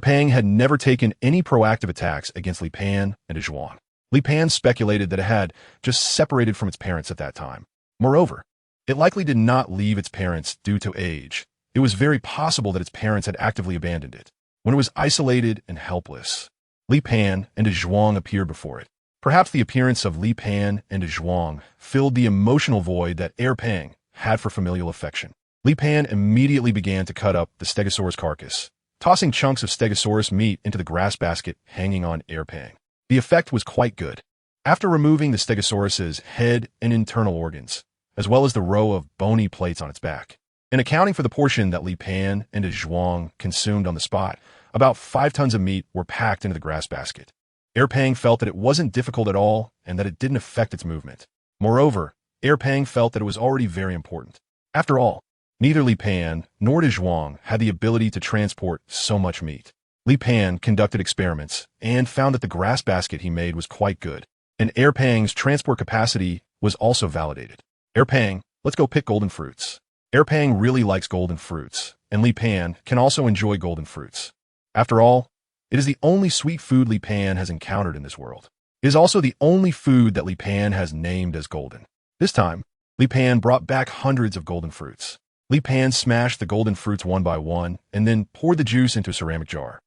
Pang had never taken any proactive attacks against Li Pan and Dazhuang. Li Pan speculated that it had just separated from its parents at that time. Moreover, it likely did not leave its parents due to age. It was very possible that its parents had actively abandoned it. When it was isolated and helpless, Li Pan and Dazhuang appeared before it. Perhaps the appearance of Li Pan and Dazhuang filled the emotional void that Pang had for familial affection. Li Pan immediately began to cut up the stegosaurus carcass, tossing chunks of stegosaurus meat into the grass basket hanging on Erpang. The effect was quite good. After removing the stegosaurus's head and internal organs, as well as the row of bony plates on its back, and accounting for the portion that Li Pan and Dazhuang consumed on the spot, about 5 tons of meat were packed into the grass basket. Erpang felt that it wasn't difficult at all and that it didn't affect its movement. Moreover, Erpang felt that it was already very important. After all, neither Li Pan nor Dazhuang had the ability to transport so much meat. Li Pan conducted experiments and found that the grass basket he made was quite good, and Erpang's transport capacity was also validated. Erpang, let's go pick golden fruits. Erpang really likes golden fruits, and Li Pan can also enjoy golden fruits. After all, it is the only sweet food Li Pan has encountered in this world. It is also the only food that Li Pan has named as golden. This time, Li Pan brought back hundreds of golden fruits. Li Pan smashed the golden fruits one by one and then poured the juice into a ceramic jar.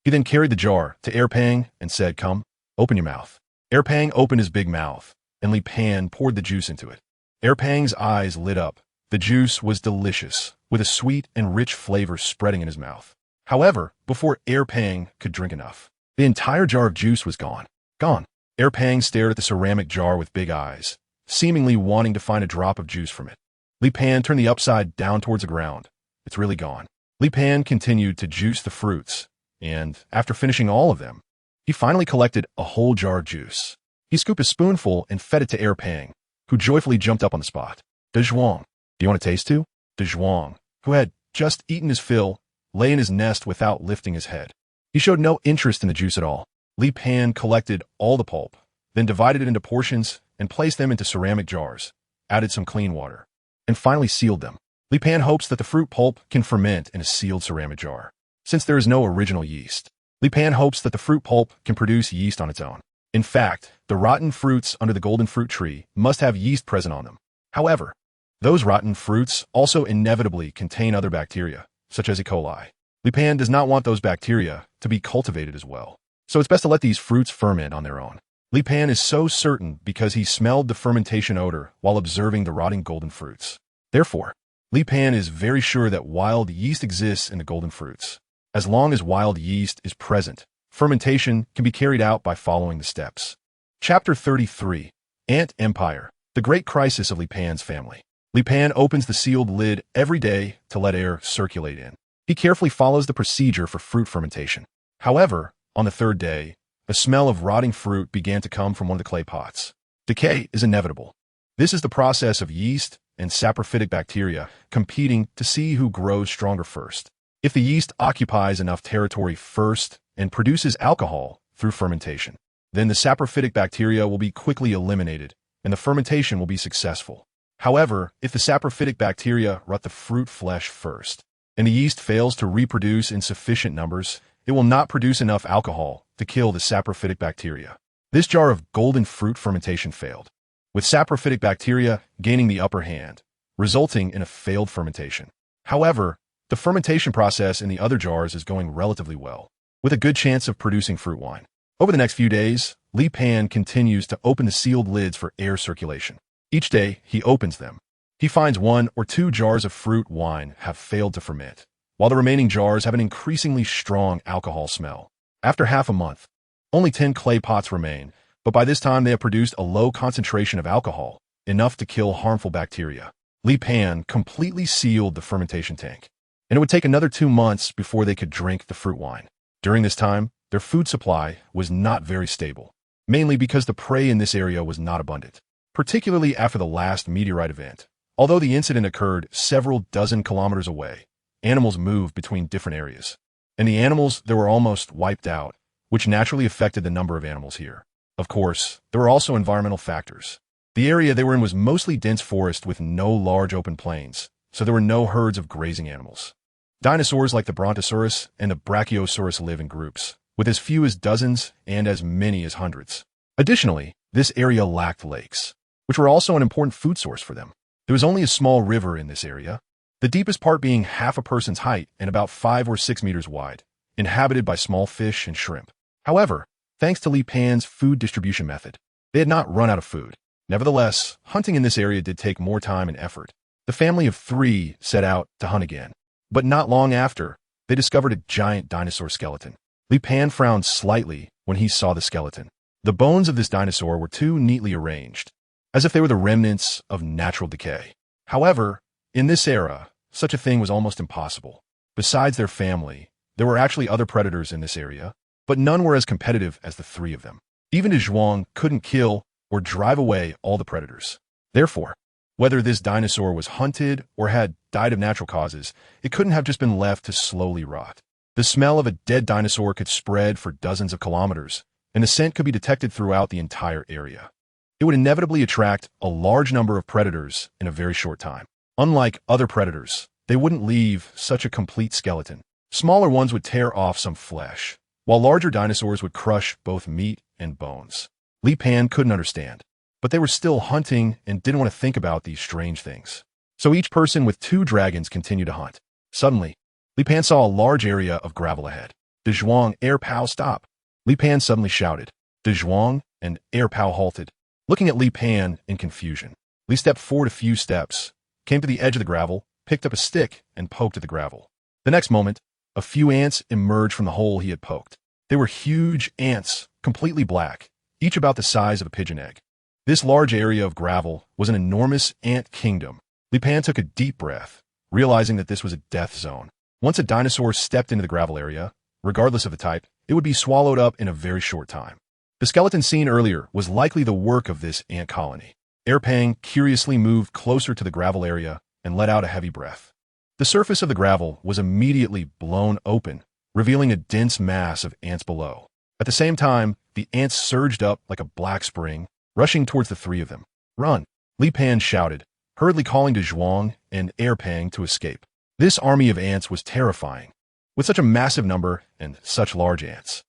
He then carried the jar to Erpang and said, "Come, open your mouth." Erpang opened his big mouth, and Li Pan poured the juice into it. Erpang's eyes lit up. The juice was delicious, with a sweet and rich flavor spreading in his mouth. However, before Erpang could drink enough, the entire jar of juice was gone. Gone. Erpang stared at the ceramic jar with big eyes, seemingly wanting to find a drop of juice from it. Li Pan turned the upside down towards the ground. It's really gone. Li Pan continued to juice the fruits, and after finishing all of them, he finally collected a whole jar of juice. He scooped a spoonful and fed it to Erpang, who joyfully jumped up on the spot. "Dazhuang, do you want to taste too?" Dazhuang, who had just eaten his fill, lay in his nest without lifting his head. He showed no interest in the juice at all. Li Pan collected all the pulp, then divided it into portions and placed them into ceramic jars, added some clean water, and finally sealed them. Li Pan hopes that the fruit pulp can ferment in a sealed ceramic jar. Since there is no original yeast, Li Pan hopes that the fruit pulp can produce yeast on its own. In fact, the rotten fruits under the golden fruit tree must have yeast present on them. However, those rotten fruits also inevitably contain other bacteria, such as E. coli. Li Pan does not want those bacteria to be cultivated as well, so it's best to let these fruits ferment on their own. Li Pan is so certain because he smelled the fermentation odor while observing the rotting golden fruits. Therefore, Li Pan is very sure that wild yeast exists in the golden fruits. As long as wild yeast is present, fermentation can be carried out by following the steps. Chapter 33. Ant Empire, the Great Crisis of Li Pan's Family. Li Pan opens the sealed lid every day to let air circulate in. He carefully follows the procedure for fruit fermentation. However, on the 3rd day, a smell of rotting fruit began to come from one of the clay pots. Decay is inevitable. This is the process of yeast and saprophytic bacteria competing to see who grows stronger first. If the yeast occupies enough territory first and produces alcohol through fermentation, then the saprophytic bacteria will be quickly eliminated and the fermentation will be successful. However, if the saprophytic bacteria rot the fruit flesh first, and the yeast fails to reproduce in sufficient numbers, it will not produce enough alcohol to kill the saprophytic bacteria. This jar of golden fruit fermentation failed, with saprophytic bacteria gaining the upper hand, resulting in a failed fermentation. However, the fermentation process in the other jars is going relatively well, with a good chance of producing fruit wine. Over the next few days, Li Pan continues to open the sealed lids for air circulation. Each day, he opens them. He finds 1 or 2 jars of fruit wine have failed to ferment, while the remaining jars have an increasingly strong alcohol smell. After half a month, only 10 clay pots remain, but by this time they have produced a low concentration of alcohol, enough to kill harmful bacteria. Li Pan completely sealed the fermentation tank, and it would take another 2 months before they could drink the fruit wine. During this time, their food supply was not very stable, mainly because the prey in this area was not abundant, particularly after the last meteorite event. Although the incident occurred several dozen kilometers away, animals moved between different areas, and the animals that were almost wiped out, which naturally affected the number of animals here. Of course, there were also environmental factors. The area they were in was mostly dense forest with no large open plains, so there were no herds of grazing animals. Dinosaurs like the Brontosaurus and the Brachiosaurus live in groups, with as few as dozens and as many as hundreds. Additionally, this area lacked lakes, which were also an important food source for them. There was only a small river in this area, the deepest part being half a person's height and about 5 or 6 meters wide, inhabited by small fish and shrimp. However, thanks to Li Pan's food distribution method, they had not run out of food. Nevertheless, hunting in this area did take more time and effort. The family of 3 set out to hunt again, but not long after, they discovered a giant dinosaur skeleton. Li Pan frowned slightly when he saw the skeleton. The bones of this dinosaur were too neatly arranged, as if they were the remnants of natural decay. However, in this era, such a thing was almost impossible. Besides their family, there were actually other predators in this area, but none were as competitive as the three of them. Even Dazhuang couldn't kill or drive away all the predators. Therefore, whether this dinosaur was hunted or had died of natural causes, it couldn't have just been left to slowly rot. The smell of a dead dinosaur could spread for dozens of kilometers, and the scent could be detected throughout the entire area. It would inevitably attract a large number of predators in a very short time. Unlike other predators, they wouldn't leave such a complete skeleton. Smaller ones would tear off some flesh, while larger dinosaurs would crush both meat and bones. Li Pan couldn't understand, but they were still hunting and didn't want to think about these strange things. So each person with 2 dragons continued to hunt. Suddenly, Li Pan saw a large area of gravel ahead. Dazhuang, Air Pow, stop! Li Pan suddenly shouted. Dazhuang and Air Pow halted, looking at Li Pan in confusion. Li stepped forward a few steps, came to the edge of the gravel, picked up a stick, and poked at the gravel. The next moment, a few ants emerged from the hole he had poked. They were huge ants, completely black, each about the size of a pigeon egg. This large area of gravel was an enormous ant kingdom. Li Pan took a deep breath, realizing that this was a death zone. Once a dinosaur stepped into the gravel area, regardless of the type, it would be swallowed up in a very short time. The skeleton seen earlier was likely the work of this ant colony. Airpang curiously moved closer to the gravel area and let out a heavy breath. The surface of the gravel was immediately blown open, revealing a dense mass of ants below. At the same time, the ants surged up like a black spring, rushing towards the 3 of them. Run! Li Pan shouted, hurriedly calling to Dazhuang and Airpang to escape. This army of ants was terrifying, with such a massive number and such large ants.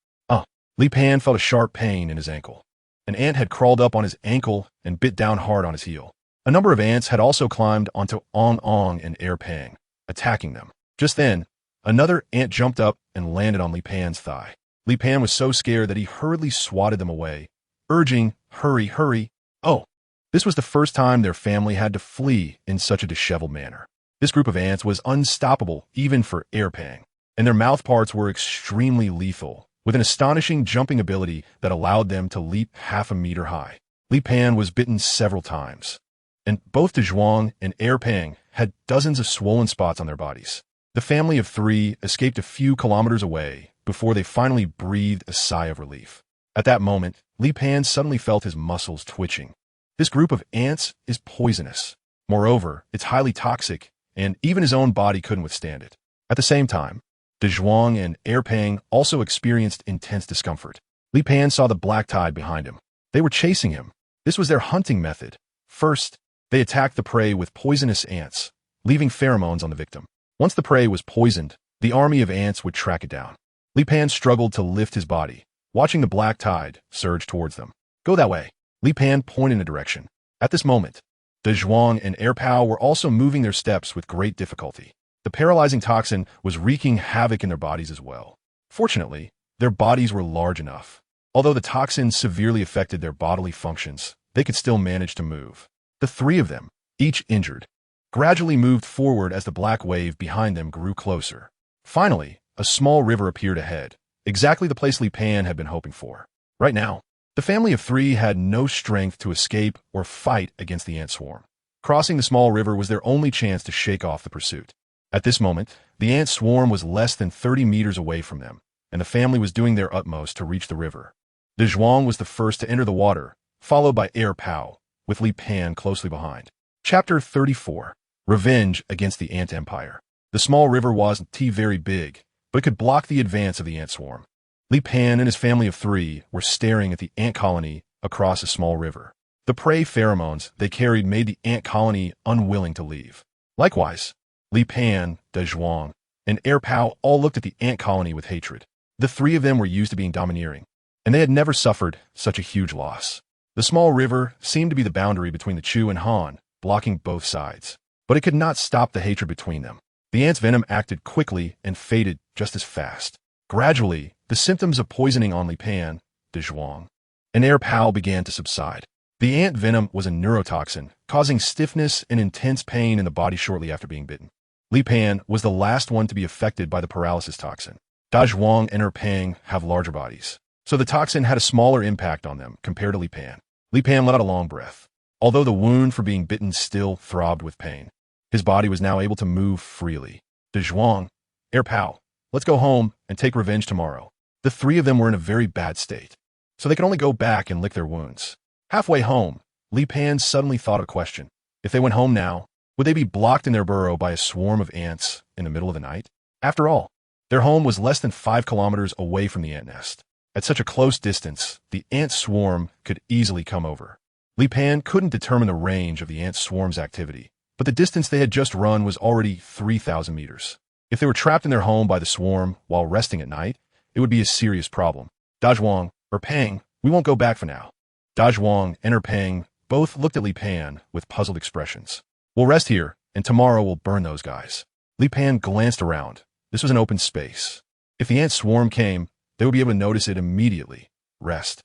Li Pan felt a sharp pain in his ankle. An ant had crawled up on his ankle and bit down hard on his heel. A number of ants had also climbed onto Ong Ong and Airpang, attacking them. Just then, another ant jumped up and landed on Li Pan's thigh. Li Pan was so scared that he hurriedly swatted them away, urging, hurry, hurry. Oh, this was the first time their family had to flee in such a disheveled manner. This group of ants was unstoppable even for Airpang, and their mouth parts were extremely lethal, with an astonishing jumping ability that allowed them to leap half a meter high. Li Pan was bitten several times, and both Dazhuang and Airpang had dozens of swollen spots on their bodies. The family of 3 escaped a few kilometers away before they finally breathed a sigh of relief. At that moment, Li Pan suddenly felt his muscles twitching. This group of ants is poisonous. Moreover, it's highly toxic, and even his own body couldn't withstand it. At the same time, Dazhuang and Airpang also experienced intense discomfort. Li Pan saw the black tide behind him. They were chasing him. This was their hunting method. First, they attacked the prey with poisonous ants, leaving pheromones on the victim. Once the prey was poisoned, the army of ants would track it down. Li Pan struggled to lift his body, watching the black tide surge towards them. Go that way. Li Pan pointed in a direction. At this moment, Dazhuang and Airpow were also moving their steps with great difficulty. The paralyzing toxin was wreaking havoc in their bodies as well. Fortunately, their bodies were large enough. Although the toxin severely affected their bodily functions, they could still manage to move. The 3 of them, each injured, gradually moved forward as the black wave behind them grew closer. Finally, a small river appeared ahead, exactly the place Li Pan had been hoping for. Right now, the family of 3 had no strength to escape or fight against the ant swarm. Crossing the small river was their only chance to shake off the pursuit. At this moment, the ant swarm was less than 30 meters away from them, and the family was doing their utmost to reach the river. Dazhuang was the first to enter the water, followed by Airpow, with Li Pan closely behind. Chapter 34. Revenge against the Ant Empire. The small river wasn't very big, but it could block the advance of the ant swarm. Li Pan and his family of 3 were staring at the ant colony across a small river. The prey pheromones they carried made the ant colony unwilling to leave. Likewise, Li Pan, Dazhuang, and Airpow all looked at the ant colony with hatred. The 3 of them were used to being domineering, and they had never suffered such a huge loss. The small river seemed to be the boundary between the Chu and Han, blocking both sides. But it could not stop the hatred between them. The ant's venom acted quickly and faded just as fast. Gradually, the symptoms of poisoning on Li Pan, Dazhuang, and Airpow began to subside. The ant venom was a neurotoxin, causing stiffness and intense pain in the body shortly after being bitten. Li Pan was the last one to be affected by the paralysis toxin. Dazhuang and Erpang have larger bodies, so the toxin had a smaller impact on them compared to Li Pan. Li Pan let out a long breath. Although the wound for being bitten still throbbed with pain, his body was now able to move freely. Dazhuang, Erpao, let's go home and take revenge tomorrow. The three of them were in a very bad state, so they could only go back and lick their wounds. Halfway home, Li Pan suddenly thought of a question. If they went home now, would they be blocked in their burrow by a swarm of ants in the middle of the night? After all, their home was less than 5 kilometers away from the ant nest. At such a close distance, the ant swarm could easily come over. Li Pan couldn't determine the range of the ant swarm's activity, but the distance they had just run was already 3,000 meters. If they were trapped in their home by the swarm while resting at night, it would be a serious problem. Dazhuang, Erpang, we won't go back for now. Dazhuang and Erpang both looked at Li Pan with puzzled expressions. We'll rest here, and tomorrow we'll burn those guys. Li Pan glanced around. This was an open space. If the ant swarm came, they would be able to notice it immediately. Rest.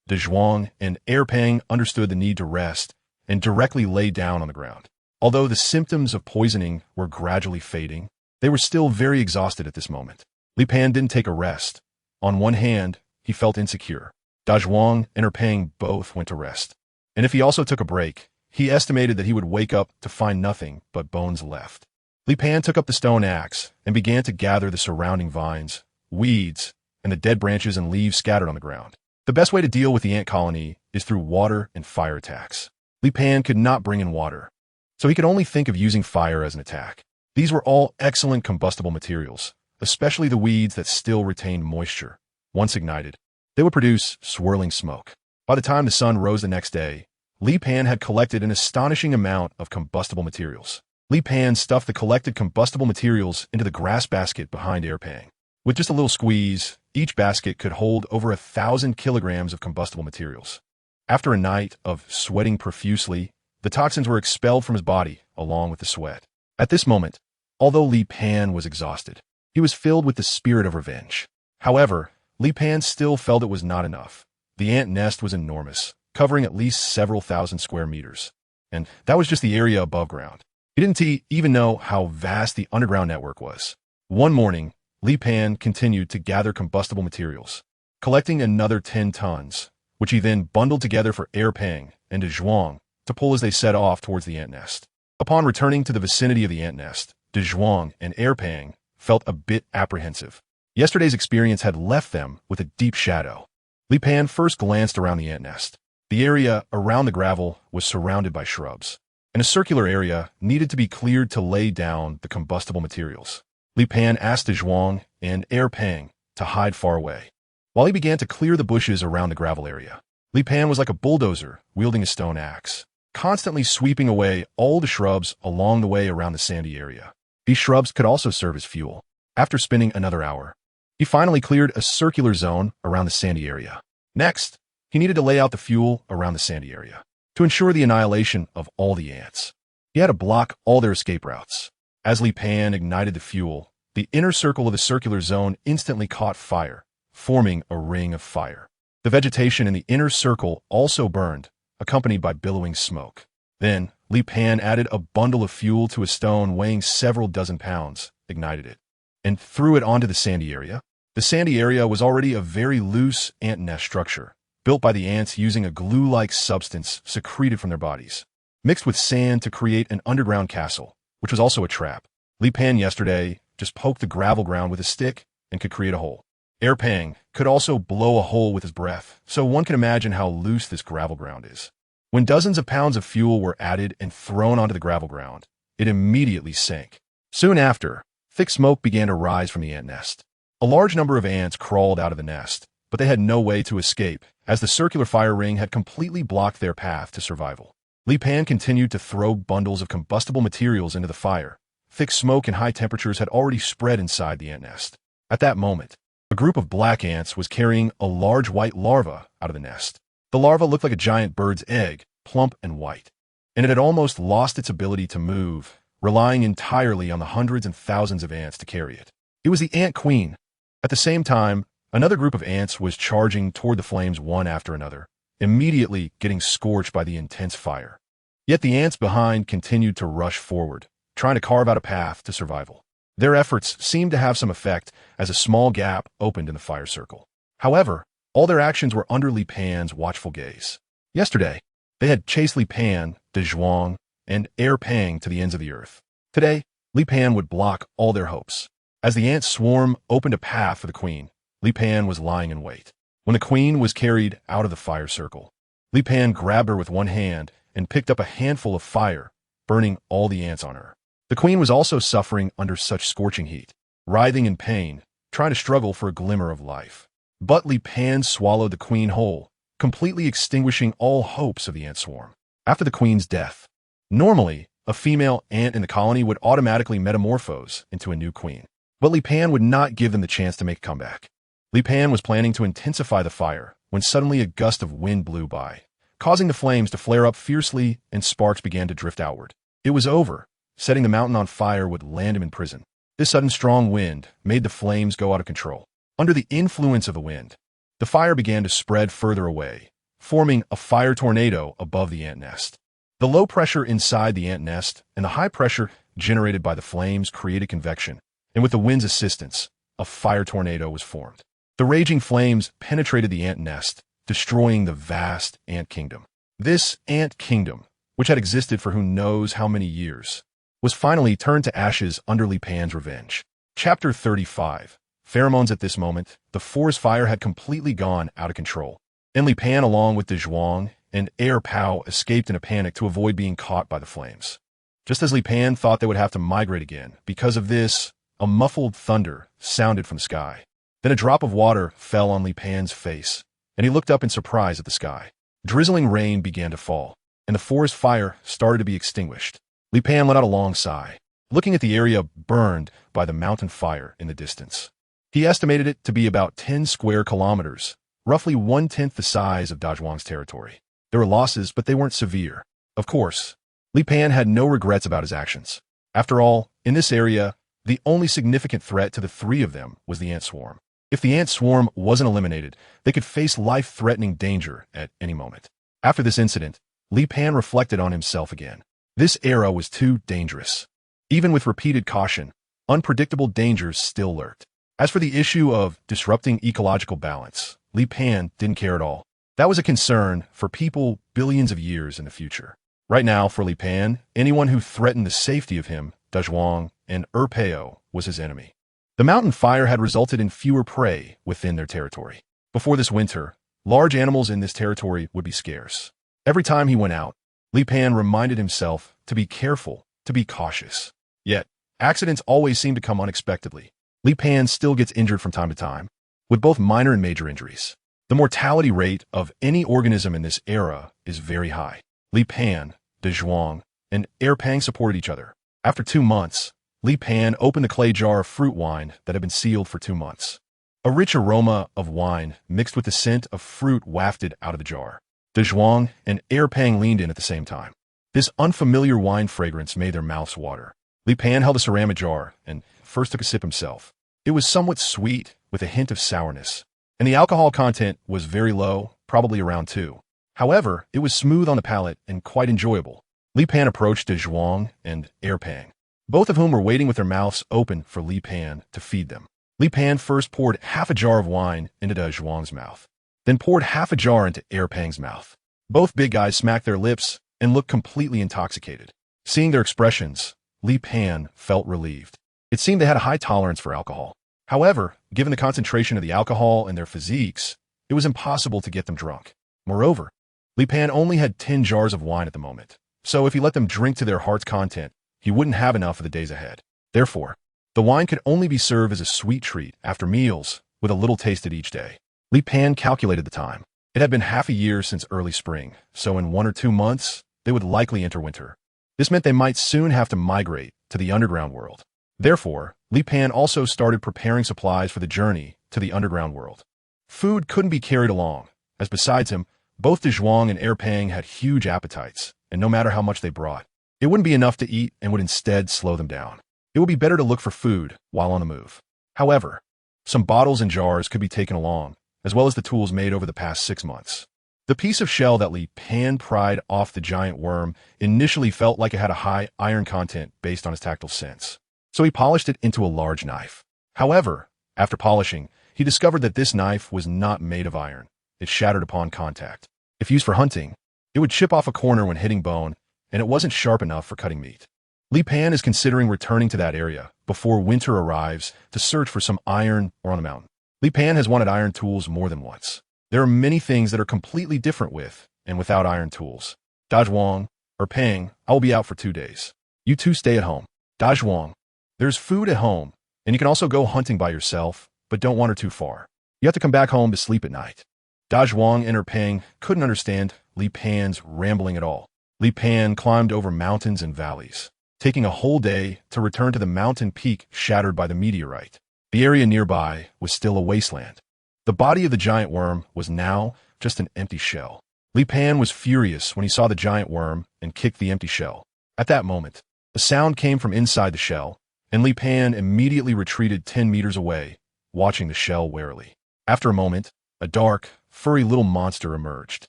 Dazhuang and Erpang understood the need to rest and directly lay down on the ground. Although the symptoms of poisoning were gradually fading, they were still very exhausted at this moment. Li Pan didn't take a rest. On one hand, he felt insecure. Dazhuang and Erpang both went to rest. And if he also took a break, he estimated that he would wake up to find nothing but bones left. Li Pan took up the stone axe and began to gather the surrounding vines, weeds, and the dead branches and leaves scattered on the ground. The best way to deal with the ant colony is through water and fire attacks. Li Pan could not bring in water, so he could only think of using fire as an attack. These were all excellent combustible materials, especially the weeds that still retained moisture. Once ignited, they would produce swirling smoke. By the time the sun rose the next day, Li Pan had collected an astonishing amount of combustible materials. Li Pan stuffed the collected combustible materials into the grass basket behind Erpang. With just a little squeeze, each basket could hold over 1,000 kilograms of combustible materials. After a night of sweating profusely, the toxins were expelled from his body along with the sweat. At this moment, although Li Pan was exhausted, he was filled with the spirit of revenge. However, Li Pan still felt it was not enough. The ant nest was enormous, covering at least several thousand square meters, and that was just the area above ground. He didn't even know how vast the underground network was. One morning, Li Pan continued to gather combustible materials, collecting another 10 tons, which he then bundled together for Erpang and Dazhuang to pull as they set off towards the ant nest. Upon returning to the vicinity of the ant nest, Dazhuang and Erpang felt a bit apprehensive. Yesterday's experience had left them with a deep shadow. Li Pan first glanced around the ant nest. The area around the gravel was surrounded by shrubs, and a circular area needed to be cleared to lay down the combustible materials. Li Pan asked Dazhuang and Erpang to hide far away, while he began to clear the bushes around the gravel area. Li Pan was like a bulldozer wielding a stone axe, constantly sweeping away all the shrubs along the way around the sandy area. These shrubs could also serve as fuel. After spending another hour, he finally cleared a circular zone around the sandy area. Next, he needed to lay out the fuel around the sandy area to ensure the annihilation of all the ants. He had to block all their escape routes. As Li Pan ignited the fuel, the inner circle of the circular zone instantly caught fire, forming a ring of fire. The vegetation in the inner circle also burned, accompanied by billowing smoke. Then, Li Pan added a bundle of fuel to a stone weighing several dozen pounds, ignited it, and threw it onto the sandy area. The sandy area was already a very loose ant nest structure, built by the ants using a glue-like substance secreted from their bodies, mixed with sand to create an underground castle, which was also a trap. Li Pan yesterday just poked the gravel ground with a stick and could create a hole. Erpang could also blow a hole with his breath, so one can imagine how loose this gravel ground is. When dozens of pounds of fuel were added and thrown onto the gravel ground, it immediately sank. Soon after, thick smoke began to rise from the ant nest. A large number of ants crawled out of the nest, but they had no way to escape, as the circular fire ring had completely blocked their path to survival. Li Pan continued to throw bundles of combustible materials into the fire. Thick smoke and high temperatures had already spread inside the ant nest. At that moment, a group of black ants was carrying a large white larva out of the nest. The larva looked like a giant bird's egg, plump and white, and it had almost lost its ability to move, relying entirely on the hundreds and thousands of ants to carry it. It was the ant queen. At the same time, another group of ants was charging toward the flames one after another, immediately getting scorched by the intense fire. Yet the ants behind continued to rush forward, trying to carve out a path to survival. Their efforts seemed to have some effect as a small gap opened in the fire circle. However, all their actions were under Li Pan's watchful gaze. Yesterday, they had chased Li Pan, Dazhuang, and Pang to the ends of the earth. Today, Li Pan would block all their hopes. As the ant swarm opened a path for the queen, Li Pan was lying in wait. When the queen was carried out of the fire circle, Li Pan grabbed her with one hand and picked up a handful of fire, burning all the ants on her. The queen was also suffering under such scorching heat, writhing in pain, trying to struggle for a glimmer of life. But Li Pan swallowed the queen whole, completely extinguishing all hopes of the ant swarm. After the queen's death, normally, a female ant in the colony would automatically metamorphose into a new queen. But Li Pan would not give them the chance to make a comeback. Li Pan was planning to intensify the fire when suddenly a gust of wind blew by, causing the flames to flare up fiercely and sparks began to drift outward. It was over. Setting the mountain on fire would land him in prison. This sudden strong wind made the flames go out of control. Under the influence of the wind, the fire began to spread further away, forming a fire tornado above the ant nest. The low pressure inside the ant nest and the high pressure generated by the flames created convection, and with the wind's assistance, a fire tornado was formed. The raging flames penetrated the ant nest, destroying the vast ant kingdom. This ant kingdom, which had existed for who knows how many years, was finally turned to ashes under Li Pan's revenge. Chapter 35. Pheromones. At this moment, the forest fire had completely gone out of control, and Li Pan, along with Dazhuang and Pao, escaped in a panic to avoid being caught by the flames. Just as Li Pan thought they would have to migrate again, because of this, a muffled thunder sounded from the sky. Then a drop of water fell on Li Pan's face, and he looked up in surprise at the sky. Drizzling rain began to fall, and the forest fire started to be extinguished. Li Pan let out a long sigh, looking at the area burned by the mountain fire in the distance. He estimated it to be about 10 square kilometers, roughly 1/10 the size of Dazhuang's territory. There were losses, but they weren't severe. Of course, Li Pan had no regrets about his actions. After all, in this area, the only significant threat to the three of them was the ant swarm. If the ant swarm wasn't eliminated, they could face life-threatening danger at any moment. After this incident, Li Pan reflected on himself again. This era was too dangerous. Even with repeated caution, unpredictable dangers still lurked. As for the issue of disrupting ecological balance, Li Pan didn't care at all. That was a concern for people billions of years in the future. Right now, for Li Pan, anyone who threatened the safety of him, Dazhuang, and Pao was his enemy. The mountain fire had resulted in fewer prey within their territory. Before this winter, large animals in this territory would be scarce. Every time he went out, Li Pan reminded himself to be careful, to be cautious. Yet, accidents always seem to come unexpectedly. Li Pan still gets injured from time to time, with both minor and major injuries. The mortality rate of any organism in this era is very high. Li Pan, Dazhuang, and Pang supported each other. After 2 months, Li Pan opened the clay jar of fruit wine that had been sealed for 2 months. A rich aroma of wine mixed with the scent of fruit wafted out of the jar. Dazhuang and Pang leaned in at the same time. This unfamiliar wine fragrance made their mouths water. Li Pan held a ceramic jar and first took a sip himself. It was somewhat sweet with a hint of sourness, and the alcohol content was very low, probably around 2. However, it was smooth on the palate and quite enjoyable. Li Pan approached Dazhuang and Pang, both of whom were waiting with their mouths open for Li Pan to feed them. Li Pan first poured half a jar of wine into Dazhuang's mouth, then poured half a jar into Pang's mouth. Both big guys smacked their lips and looked completely intoxicated. Seeing their expressions, Li Pan felt relieved. It seemed they had a high tolerance for alcohol. However, given the concentration of the alcohol in their physiques, it was impossible to get them drunk. Moreover, Li Pan only had 10 jars of wine at the moment, so if he let them drink to their heart's content, he wouldn't have enough for the days ahead. Therefore, the wine could only be served as a sweet treat after meals, with a little tasted each day. Li Pan calculated the time. It had been half a year since early spring, so in 1 or 2 months, they would likely enter winter. This meant they might soon have to migrate to the underground world. Therefore, Li Pan also started preparing supplies for the journey to the underground world. Food couldn't be carried along, as besides him, both Dazhuang and Pang had huge appetites, and no matter how much they brought, it wouldn't be enough to eat and would instead slow them down. It would be better to look for food while on the move. However, some bottles and jars could be taken along, as well as the tools made over the past 6 months. The piece of shell that Li Pan pried off the giant worm initially felt like it had a high iron content based on his tactile sense. So he polished it into a large knife. However, after polishing, he discovered that this knife was not made of iron. It shattered upon contact. If used for hunting, it would chip off a corner when hitting bone, and it wasn't sharp enough for cutting meat. Li Pan is considering returning to that area before winter arrives to search for some iron or on a mountain. Li Pan has wanted iron tools more than once. There are many things that are completely different with and without iron tools. Dazhuang or Peng, I will be out for 2 days. You two stay at home. Dazhuang, there's food at home, and you can also go hunting by yourself, but don't wander too far. You have to come back home to sleep at night. Dazhuang and her Peng couldn't understand Li Pan's rambling at all. Li Pan climbed over mountains and valleys, taking a whole day to return to the mountain peak shattered by the meteorite. The area nearby was still a wasteland. The body of the giant worm was now just an empty shell. Li Pan was furious when he saw the giant worm and kicked the empty shell. At that moment, a sound came from inside the shell, and Li Pan immediately retreated 10 meters away, watching the shell warily. After a moment, a dark, furry little monster emerged.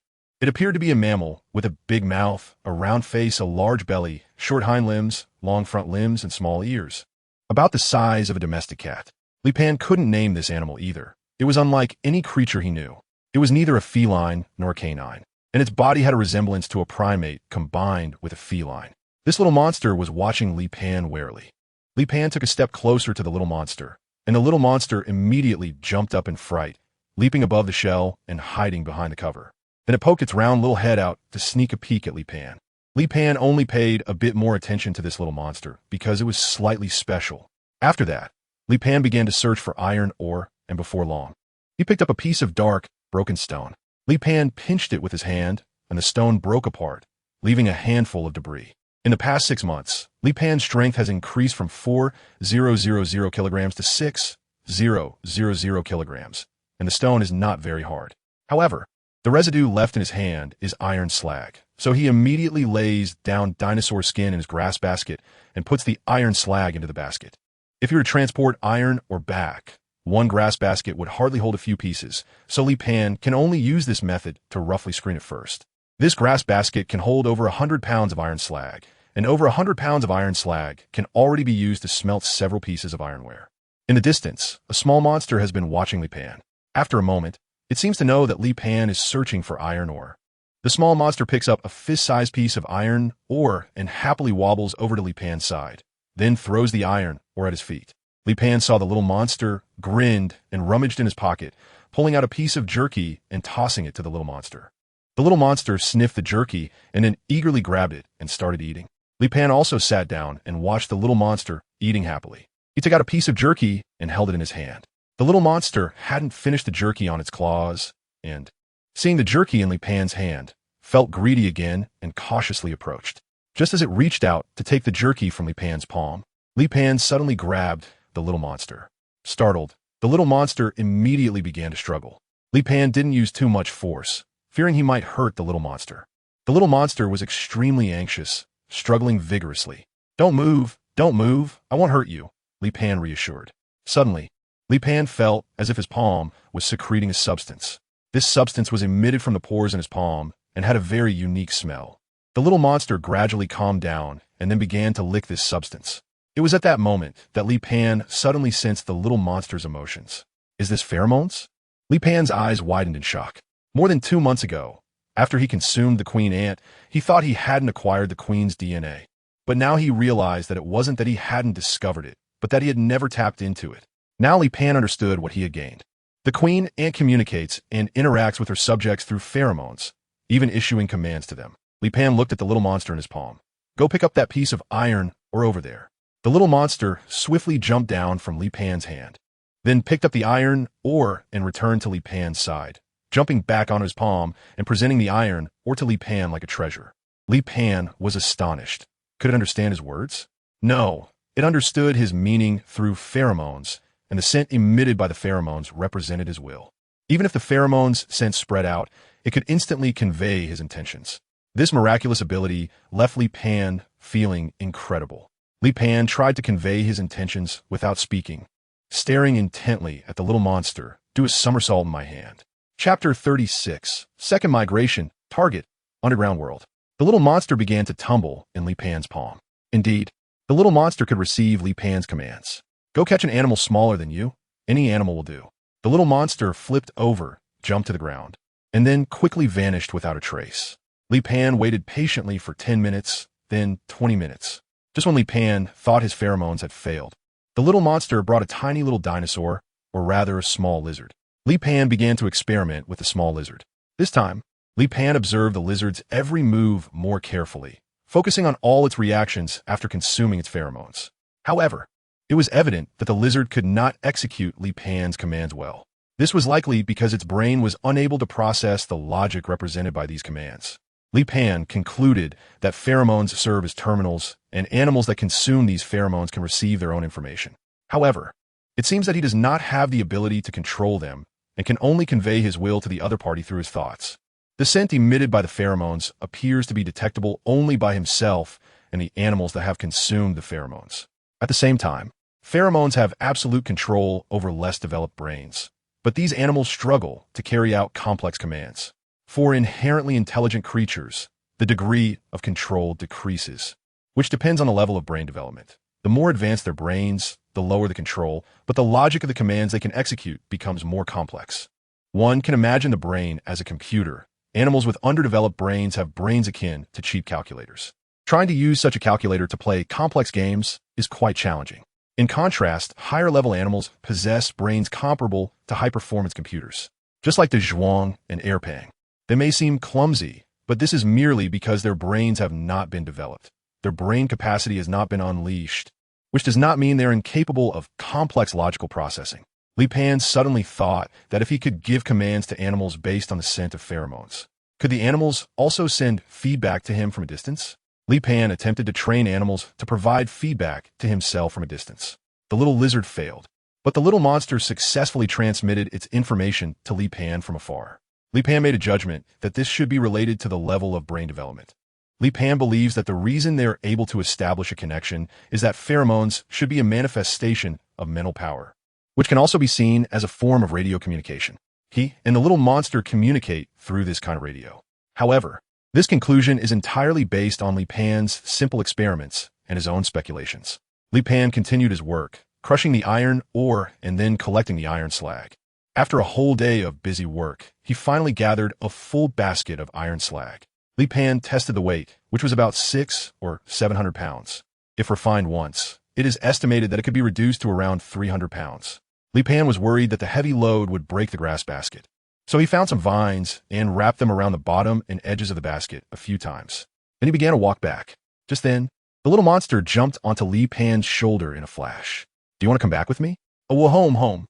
It appeared to be a mammal with a big mouth, a round face, a large belly, short hind limbs, long front limbs, and small ears. About the size of a domestic cat. Li Pan couldn't name this animal either. It was unlike any creature he knew. It was neither a feline nor a canine, and its body had a resemblance to a primate combined with a feline. This little monster was watching Li Pan warily. Li Pan took a step closer to the little monster, and the little monster immediately jumped up in fright, leaping above the shell and hiding behind the cover. Then it poked its round little head out to sneak a peek at Li Pan. Li Pan only paid a bit more attention to this little monster because it was slightly special. After that, Li Pan began to search for iron ore, and before long, he picked up a piece of dark, broken stone. Li Pan pinched it with his hand, and the stone broke apart, leaving a handful of debris. In the past 6 months, Li Pan's strength has increased from 4,000 kilograms to 6,000 kilograms, and the stone is not very hard. However, the residue left in his hand is iron slag, so he immediately lays down dinosaur skin in his grass basket and puts the iron slag into the basket. If you were to transport iron ore back, one grass basket would hardly hold a few pieces, so Li Pan can only use this method to roughly screen it first. This grass basket can hold over 100 pounds of iron slag, and over 100 pounds of iron slag can already be used to smelt several pieces of ironware. In the distance, a small monster has been watching Li Pan. After a moment, it seems to know that Li Pan is searching for iron ore. The small monster picks up a fist-sized piece of iron ore and happily wobbles over to Li Pan's side, then throws the iron ore at his feet. Li Pan saw the little monster, grinned, and rummaged in his pocket, pulling out a piece of jerky and tossing it to the little monster. The little monster sniffed the jerky and then eagerly grabbed it and started eating. Li Pan also sat down and watched the little monster eating happily. He took out a piece of jerky and held it in his hand. The little monster hadn't finished the jerky on its claws, and, seeing the jerky in Li Pan's hand, felt greedy again and cautiously approached. Just as it reached out to take the jerky from Li Pan's palm, Li Pan suddenly grabbed the little monster. Startled, the little monster immediately began to struggle. Li Pan didn't use too much force, fearing he might hurt the little monster. The little monster was extremely anxious, struggling vigorously. Don't move, I won't hurt you," Li Pan reassured. Suddenly, Li Pan felt as if his palm was secreting a substance. This substance was emitted from the pores in his palm and had a very unique smell. The little monster gradually calmed down and then began to lick this substance. It was at that moment that Li Pan suddenly sensed the little monster's emotions. Is this pheromones? Li Pan's eyes widened in shock. More than 2 months ago, after he consumed the queen ant, he thought he hadn't acquired the queen's DNA. But now he realized that it wasn't that he hadn't discovered it, but that he had never tapped into it. Now Li Pan understood what he had gained. The queen ant communicates and interacts with her subjects through pheromones, even issuing commands to them. Li Pan looked at the little monster in his palm. Go pick up that piece of iron ore over there. The little monster swiftly jumped down from Li Pan's hand, then picked up the iron ore and returned to Li Pan's side, jumping back on his palm and presenting the iron ore to Li Pan like a treasure. Li Pan was astonished. Could it understand his words? No, it understood his meaning through pheromones, and the scent emitted by the pheromones represented his will. Even if the pheromones' scent spread out, it could instantly convey his intentions. This miraculous ability left Li Pan feeling incredible. Li Pan tried to convey his intentions without speaking, staring intently at the little monster do a somersault in my hand. Chapter 36. Second Migration. Target. Underground world. The little monster began to tumble in Li Pan's palm. Indeed, the little monster could receive Li Pan's commands. Go catch an animal smaller than you. Any animal will do. The little monster flipped over, jumped to the ground, and then quickly vanished without a trace. Li Pan waited patiently for 10 minutes, then 20 minutes. Just when Li Pan thought his pheromones had failed, the little monster brought a tiny little dinosaur, or rather a small lizard. Li Pan began to experiment with the small lizard. This time, Li Pan observed the lizard's every move more carefully, focusing on all its reactions after consuming its pheromones. However, it was evident that the lizard could not execute Li Pan's commands well. This was likely because its brain was unable to process the logic represented by these commands. Li Pan concluded that pheromones serve as terminals, and animals that consume these pheromones can receive their own information. However, it seems that he does not have the ability to control them and can only convey his will to the other party through his thoughts. The scent emitted by the pheromones appears to be detectable only by himself and the animals that have consumed the pheromones. At the same time, pheromones have absolute control over less developed brains, but these animals struggle to carry out complex commands. For inherently intelligent creatures, the degree of control decreases, which depends on the level of brain development. The more advanced their brains, the lower the control, but the logic of the commands they can execute becomes more complex. One can imagine the brain as a computer. Animals with underdeveloped brains have brains akin to cheap calculators. Trying to use such a calculator to play complex games is quite challenging. In contrast, higher-level animals possess brains comparable to high-performance computers. Just like Dazhuang and Erpang, they may seem clumsy, but this is merely because their brains have not been developed. Their brain capacity has not been unleashed, which does not mean they're incapable of complex logical processing. Li Pan suddenly thought that if he could give commands to animals based on the scent of pheromones, could the animals also send feedback to him from a distance? Li Pan attempted to train animals to provide feedback to himself from a distance. The little lizard failed, but the little monster successfully transmitted its information to Li Pan from afar. Li Pan made a judgment that this should be related to the level of brain development. Li Pan believes that the reason they're able to establish a connection is that pheromones should be a manifestation of mental power, which can also be seen as a form of radio communication. He and the little monster communicate through this kind of radio. However, this conclusion is entirely based on Li Pan's simple experiments and his own speculations. Li Pan continued his work, crushing the iron ore and then collecting the iron slag. After a whole day of busy work, he finally gathered a full basket of iron slag. Li Pan tested the weight, which was about 600 or 700 pounds. If refined once, it is estimated that it could be reduced to around 300 pounds. Li Pan was worried that the heavy load would break the grass basket. So he found some vines and wrapped them around the bottom and edges of the basket a few times. Then he began to walk back. Just then, the little monster jumped onto Li Pan's shoulder in a flash. Do you want to come back with me? Oh, well, home.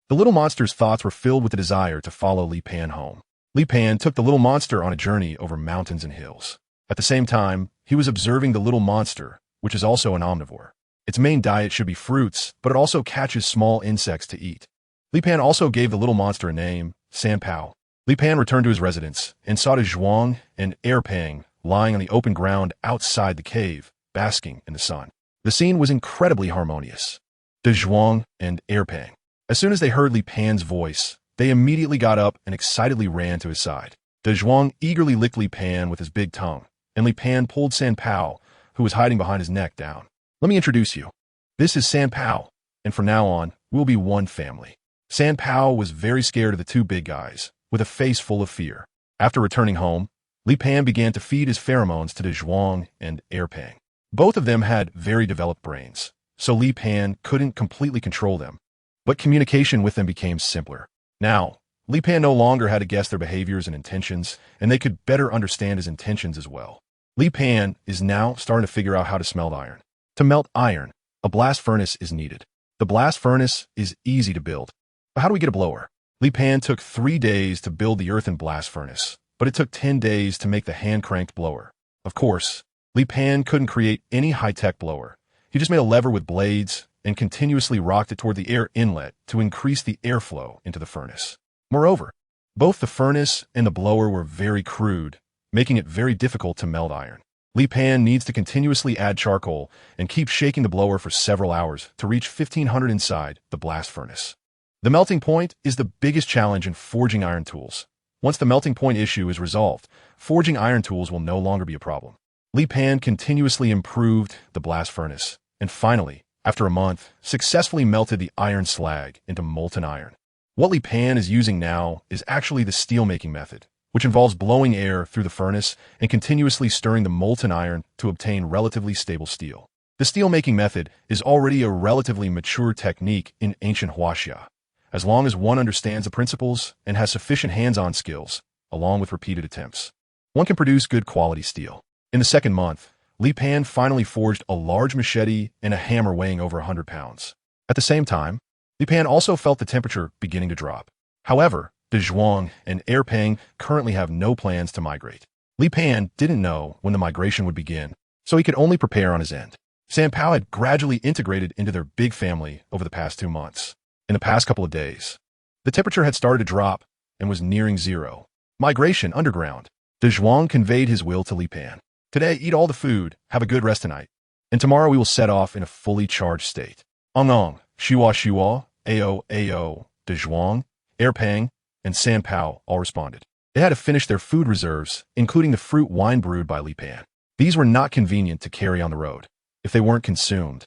The little monster's thoughts were filled with the desire to follow Li Pan home. Li Pan took the little monster on a journey over mountains and hills. At the same time, he was observing the little monster, which is also an omnivore. Its main diet should be fruits, but it also catches small insects to eat. Li Pan also gave the little monster a name, Sanpao. Li Pan returned to his residence and saw Dazhuang and Erpang lying on the open ground outside the cave, basking in the sun. The scene was incredibly harmonious. Dazhuang and Erpang. As soon as they heard Li Pan's voice, they immediately got up and excitedly ran to his side. Dazhuang eagerly licked Li Pan with his big tongue, and Li Pan pulled Sanpao, who was hiding behind his neck, down. Let me introduce you. This is Sanpao, and from now on, we'll be one family. Sanpao was very scared of the two big guys, with a face full of fear. After returning home, Li Pan began to feed his pheromones to Dazhuang and Erpang. Both of them had very developed brains, so Li Pan couldn't completely control them, but communication with them became simpler. Now, Li Pan no longer had to guess their behaviors and intentions, and they could better understand his intentions as well. Li Pan is now starting to figure out how to smelt iron. To melt iron, a blast furnace is needed. The blast furnace is easy to build. But how do we get a blower? Li Pan took 3 days to build the earthen blast furnace, but it took 10 days to make the hand-cranked blower. Of course, Li Pan couldn't create any high-tech blower. He just made a lever with blades and continuously rocked it toward the air inlet to increase the airflow into the furnace. Moreover, both the furnace and the blower were very crude, making it very difficult to melt iron. Li Pan needs to continuously add charcoal and keep shaking the blower for several hours to reach 1500 inside the blast furnace. The melting point is the biggest challenge in forging iron tools. Once the melting point issue is resolved, forging iron tools will no longer be a problem. Li Pan continuously improved the blast furnace, and finally, after a month, successfully melted the iron slag into molten iron. What Li Pan is using now is actually the steelmaking method, which involves blowing air through the furnace and continuously stirring the molten iron to obtain relatively stable steel. The steelmaking method is already a relatively mature technique in ancient Huaxia, as long as one understands the principles and has sufficient hands-on skills, along with repeated attempts. One can produce good quality steel. In the second month, Li Pan finally forged a large machete and a hammer weighing over 100 pounds. At the same time, Li Pan also felt the temperature beginning to drop. However, Dazhuang and Erpeng currently have no plans to migrate. Li Pan didn't know when the migration would begin, so he could only prepare on his end. Sanpao had gradually integrated into their big family over the past 2 months. In the past couple of days, the temperature had started to drop and was nearing zero. Migration underground. Dazhuang conveyed his will to Li Pan. Today, eat all the food, have a good rest tonight, and tomorrow we will set off in a fully charged state. Ong, Shiwa, Ao, Dazhuang, Erpeng, and Sanpao all responded. They had to finish their food reserves, including the fruit wine brewed by Li Pan. These were not convenient to carry on the road. If they weren't consumed,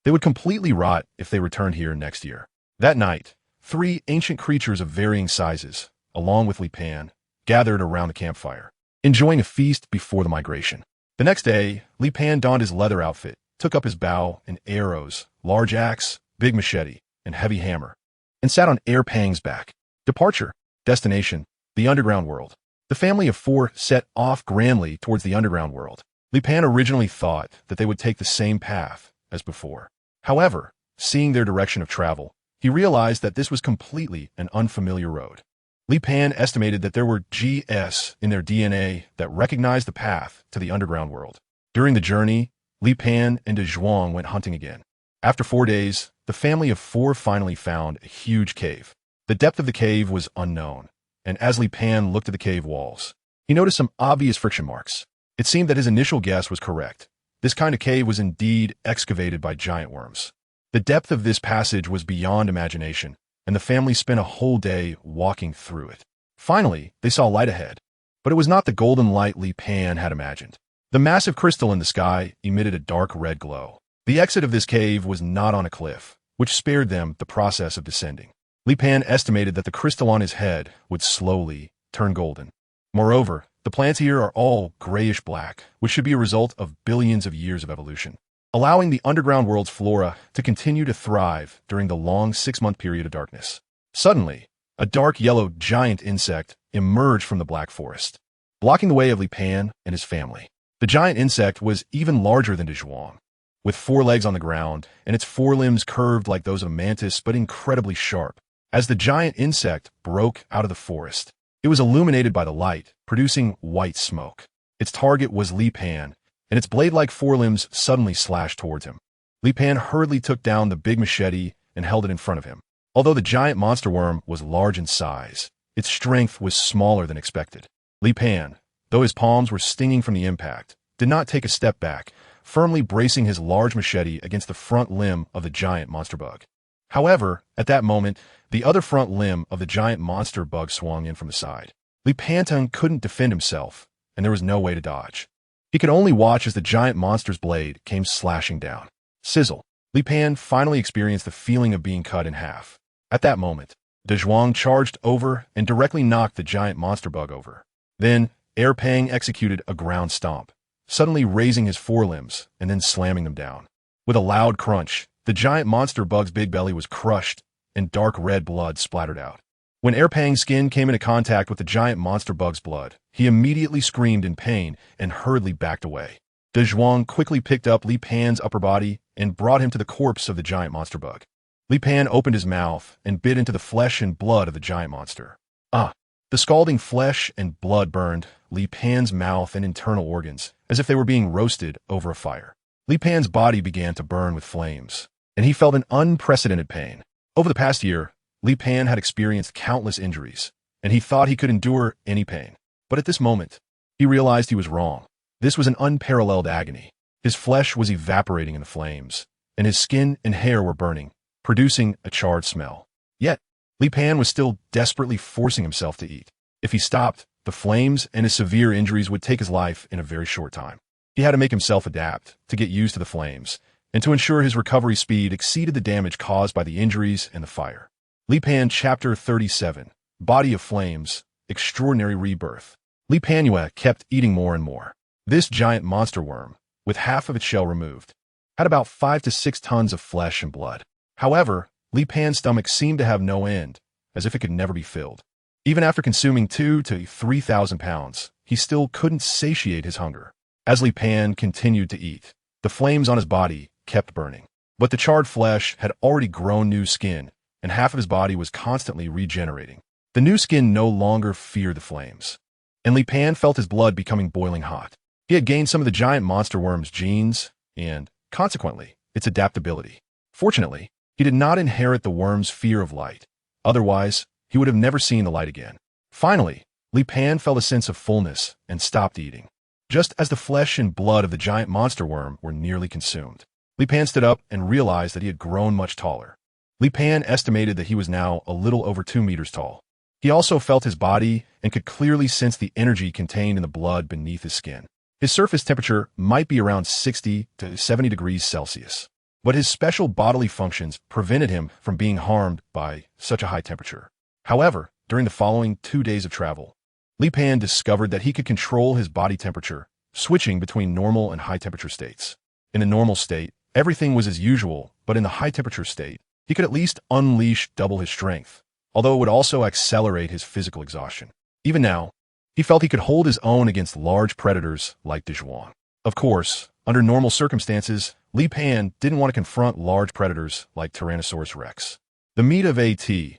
they would completely rot if they returned here next year. That night, 3 ancient creatures of varying sizes, along with Li Pan, gathered around the campfire, enjoying a feast before the migration. The next day, Li Pan donned his leather outfit, took up his bow and arrows, large axe, big machete, and heavy hammer, and sat on Erpeng's back. Departure. Destination. The underground world. The family of 4 set off grandly towards the underground world. Li Pan originally thought that they would take the same path as before. However, seeing their direction of travel, he realized that this was completely an unfamiliar road. Li Pan estimated that there were GS in their DNA that recognized the path to the underground world. During the journey, Li Pan and Dazhuang went hunting again. After 4 days, the family of 4 finally found a huge cave. The depth of the cave was unknown, and as Li Pan looked at the cave walls, he noticed some obvious friction marks. It seemed that his initial guess was correct. This kind of cave was indeed excavated by giant worms. The depth of this passage was beyond imagination, and the family spent a whole day walking through it. Finally, they saw light ahead, but it was not the golden light Li Pan had imagined. The massive crystal in the sky emitted a dark red glow. The exit of this cave was not on a cliff, which spared them the process of descending. Li Pan estimated that the crystal on his head would slowly turn golden. Moreover, the plants here are all grayish-black, which should be a result of billions of years of evolution, allowing the underground world's flora to continue to thrive during the long 6-month period of darkness. Suddenly, a dark yellow giant insect emerged from the black forest, blocking the way of Li Pan and his family. The giant insect was even larger than Dazhuang, with 4 legs on the ground and its forelimbs curved like those of a mantis but incredibly sharp. As the giant insect broke out of the forest, it was illuminated by the light, producing white smoke. Its target was Li Pan, and its blade-like forelimbs suddenly slashed towards him. Li Pan hurriedly took down the big machete and held it in front of him. Although the giant monster worm was large in size, its strength was smaller than expected. Li Pan, though his palms were stinging from the impact, did not take a step back, firmly bracing his large machete against the front limb of the giant monster bug. However, at that moment, the other front limb of the giant monster bug swung in from the side. Li Pan couldn't defend himself, and there was no way to dodge. He could only watch as the giant monster's blade came slashing down. Sizzle. Li Pan finally experienced the feeling of being cut in half. At that moment, Dazhuang charged over and directly knocked the giant monster bug over. Then, Erpeng executed a ground stomp, suddenly raising his forelimbs and then slamming them down. With a loud crunch, the giant monster bug's big belly was crushed, and dark red blood splattered out. When Erpeng's skin came into contact with the giant monster bug's blood, he immediately screamed in pain and hurriedly backed away. Dazhuang quickly picked up Li Pan's upper body and brought him to the corpse of the giant monster bug. Li Pan opened his mouth and bit into the flesh and blood of the giant monster. The scalding flesh and blood burned Li Pan's mouth and internal organs, as if they were being roasted over a fire. Li Pan's body began to burn with flames, and he felt an unprecedented pain. Over the past year, Li Pan had experienced countless injuries, and he thought he could endure any pain. But at this moment, he realized he was wrong. This was an unparalleled agony. His flesh was evaporating in the flames, and his skin and hair were burning, producing a charred smell. Yet, Li Pan was still desperately forcing himself to eat. If he stopped, the flames and his severe injuries would take his life in a very short time. He had to make himself adapt, to get used to the flames, and to ensure his recovery speed exceeded the damage caused by the injuries and the fire. Li Pan Chapter 37, Body of Flames, Extraordinary Rebirth. Li Pan kept eating more and more. This giant monster worm, with half of its shell removed, had about 5 to 6 tons of flesh and blood. However, Li Pan's stomach seemed to have no end, as if it could never be filled. Even after consuming 2,000 to 3,000 pounds, he still couldn't satiate his hunger. As Li Pan continued to eat, the flames on his body kept burning. But the charred flesh had already grown new skin, and half of his body was constantly regenerating. The new skin no longer feared the flames, and Li Pan felt his blood becoming boiling hot. He had gained some of the giant monster worm's genes, and, consequently, its adaptability. Fortunately, he did not inherit the worm's fear of light. Otherwise, he would have never seen the light again. Finally, Li Pan felt a sense of fullness and stopped eating, just as the flesh and blood of the giant monster worm were nearly consumed. Li Pan stood up and realized that he had grown much taller. Li Pan estimated that he was now a little over 2 meters tall. He also felt his body and could clearly sense the energy contained in the blood beneath his skin. His surface temperature might be around 60 to 70 degrees Celsius, but his special bodily functions prevented him from being harmed by such a high temperature. However, during the following 2 days of travel, Li Pan discovered that he could control his body temperature, switching between normal and high-temperature states. In the normal state, everything was as usual, but in the high-temperature state, he could at least unleash double his strength, although it would also accelerate his physical exhaustion. Even now, he felt he could hold his own against large predators like Dazhuang. Of course, under normal circumstances, Li Pan didn't want to confront large predators like Tyrannosaurus rex. The meat of A.T.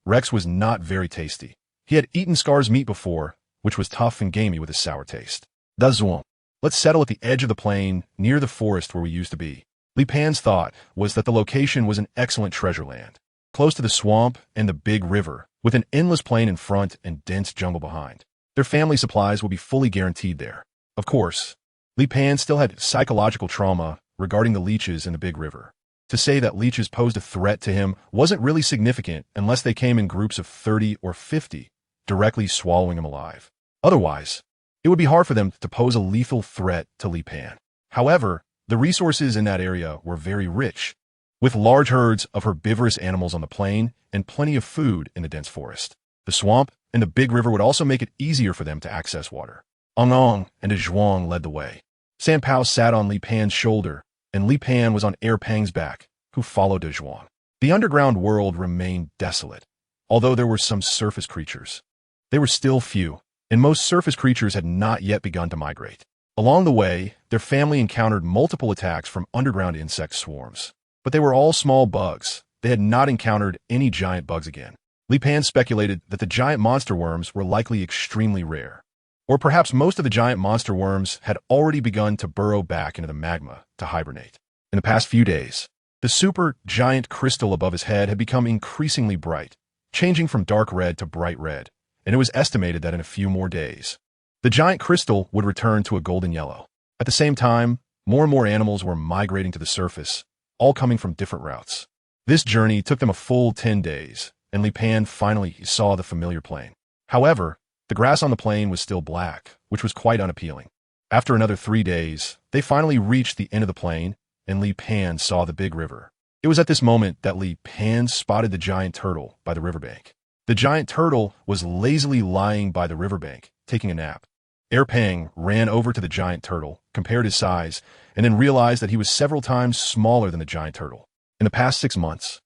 Rex was not very tasty. He had eaten Scar's meat before, which was tough and gamey with a sour taste. Dazhuang. Let's settle at the edge of the plain, near the forest where we used to be. Li Pan's thought was that the location was an excellent treasure land, close to the swamp and the big river, with an endless plain in front and dense jungle behind. Their family supplies would be fully guaranteed there. Of course, Li Pan still had psychological trauma regarding the leeches in the big river. To say that leeches posed a threat to him wasn't really significant unless they came in groups of 30 or 50, directly swallowing him alive. Otherwise, it would be hard for them to pose a lethal threat to Li Pan. However, the resources in that area were very rich, with large herds of herbivorous animals on the plain and plenty of food in the dense forest. The swamp and the big river would also make it easier for them to access water. Ong and Dazhuang led the way. Sanpao sat on Li Pan's shoulder, and Li Pan was on Pang's back, who followed Dazhuang. The underground world remained desolate, although there were some surface creatures. They were still few, and most surface creatures had not yet begun to migrate. Along the way, their family encountered multiple attacks from underground insect swarms. But they were all small bugs. They had not encountered any giant bugs again. Li Pan speculated that the giant monster worms were likely extremely rare. Or perhaps most of the giant monster worms had already begun to burrow back into the magma to hibernate. In the past few days, the super giant crystal above his head had become increasingly bright, changing from dark red to bright red, and it was estimated that in a few more days, the giant crystal would return to a golden yellow. At the same time, more and more animals were migrating to the surface, all coming from different routes. This journey took them a full 10 days, and Li Pan finally saw the familiar plain. However, the grass on the plain was still black, which was quite unappealing. After another 3 days, they finally reached the end of the plain, and Li Pan saw the big river. It was at this moment that Li Pan spotted the giant turtle by the riverbank. The giant turtle was lazily lying by the riverbank, taking a nap. Pang ran over to the giant turtle, compared his size, and then realized that he was several times smaller than the giant turtle. In the past 6 months,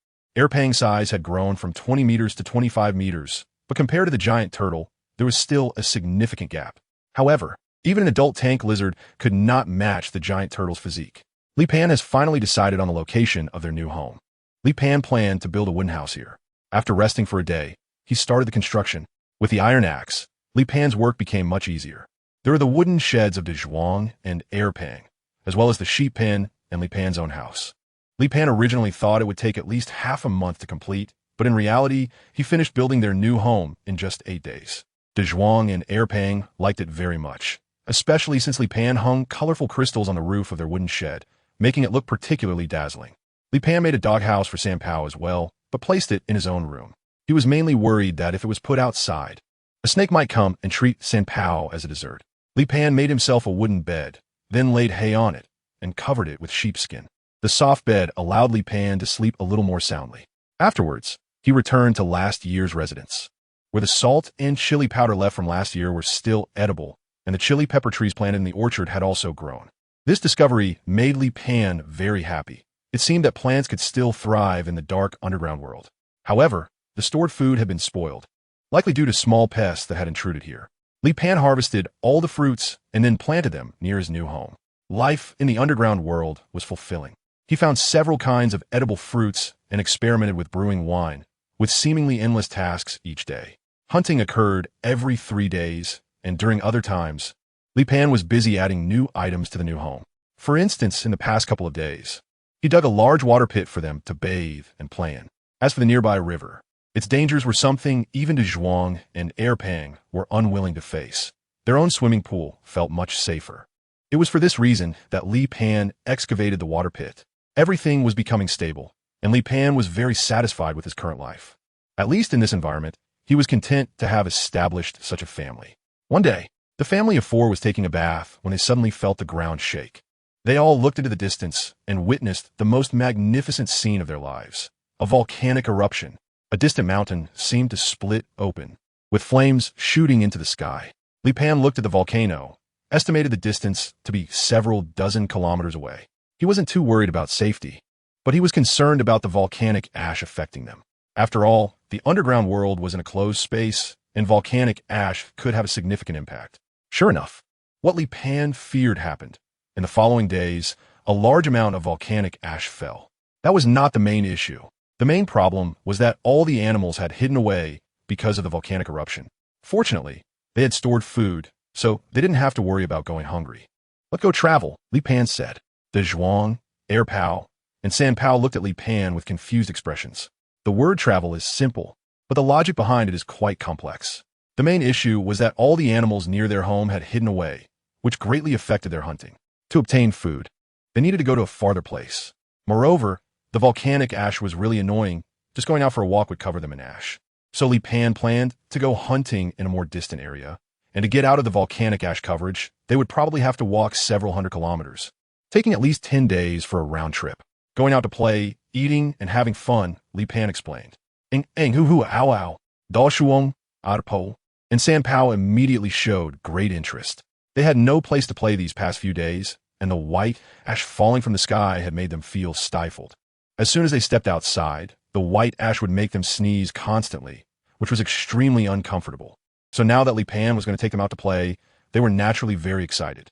Pang's size had grown from 20 meters to 25 meters, but compared to the giant turtle, there was still a significant gap. However, even an adult tank lizard could not match the giant turtle's physique. Li Pan has finally decided on the location of their new home. Li Pan planned to build a wooden house here. After resting for a day, he started the construction. With the iron axe, Li Pan's work became much easier. There were the wooden sheds of Dazhuang and Pang, as well as the sheep pen and Li Pan's own house. Li Pan originally thought it would take at least half a month to complete, but in reality, he finished building their new home in just 8 days. Dazhuang and Pang liked it very much, especially since Li Pan hung colorful crystals on the roof of their wooden shed, making it look particularly dazzling. Li Pan made a doghouse for Sanpao as well, but placed it in his own room. He was mainly worried that if it was put outside, a snake might come and treat Sanpao as a dessert. Li Pan made himself a wooden bed, then laid hay on it and covered it with sheepskin. The soft bed allowed Li Pan to sleep a little more soundly. Afterwards, he returned to last year's residence, where the salt and chili powder left from last year were still edible, and the chili pepper trees planted in the orchard had also grown. This discovery made Li Pan very happy. It seemed that plants could still thrive in the dark underground world. However, the stored food had been spoiled, likely due to small pests that had intruded here. Li Pan harvested all the fruits and then planted them near his new home. Life in the underground world was fulfilling. He found several kinds of edible fruits and experimented with brewing wine, with seemingly endless tasks each day. Hunting occurred every 3 days, and during other times, Li Pan was busy adding new items to the new home. For instance, in the past couple of days, he dug a large water pit for them to bathe and play in. As for the nearby river, its dangers were something even Dazhuang and Erpang were unwilling to face. Their own swimming pool felt much safer. It was for this reason that Li Pan excavated the water pit. Everything was becoming stable, and Li Pan was very satisfied with his current life. At least in this environment, he was content to have established such a family. One day, the family of 4 was taking a bath when they suddenly felt the ground shake. They all looked into the distance and witnessed the most magnificent scene of their lives. A volcanic eruption. A distant mountain seemed to split open, with flames shooting into the sky. Li Pan looked at the volcano, estimated the distance to be several dozen kilometers away. He wasn't too worried about safety, but he was concerned about the volcanic ash affecting them. After all, the underground world was in a closed space, and volcanic ash could have a significant impact. Sure enough, what Li Pan feared happened. In the following days, a large amount of volcanic ash fell. That was not the main issue. The main problem was that all the animals had hidden away because of the volcanic eruption. Fortunately, they had stored food, so they didn't have to worry about going hungry. "Let's go travel," Li Pan said. Dazhuang, Erpao, and Sanpao looked at Li Pan with confused expressions. The word travel is simple, but the logic behind it is quite complex. The main issue was that all the animals near their home had hidden away, which greatly affected their hunting. To obtain food, they needed to go to a farther place. Moreover, the volcanic ash was really annoying. Just going out for a walk would cover them in ash. So Li Pan planned to go hunting in a more distant area, and to get out of the volcanic ash coverage, they would probably have to walk several hundred kilometers, taking at least 10 days for a round trip. Going out to play, eating, and having fun, Li Pan explained. Eng hu hu ow ow, Dazhuang, adaptation, and Sanpao immediately showed great interest. They had no place to play these past few days, and the white ash falling from the sky had made them feel stifled. As soon as they stepped outside, the white ash would make them sneeze constantly, which was extremely uncomfortable. So now that Li Pan was going to take them out to play, they were naturally very excited.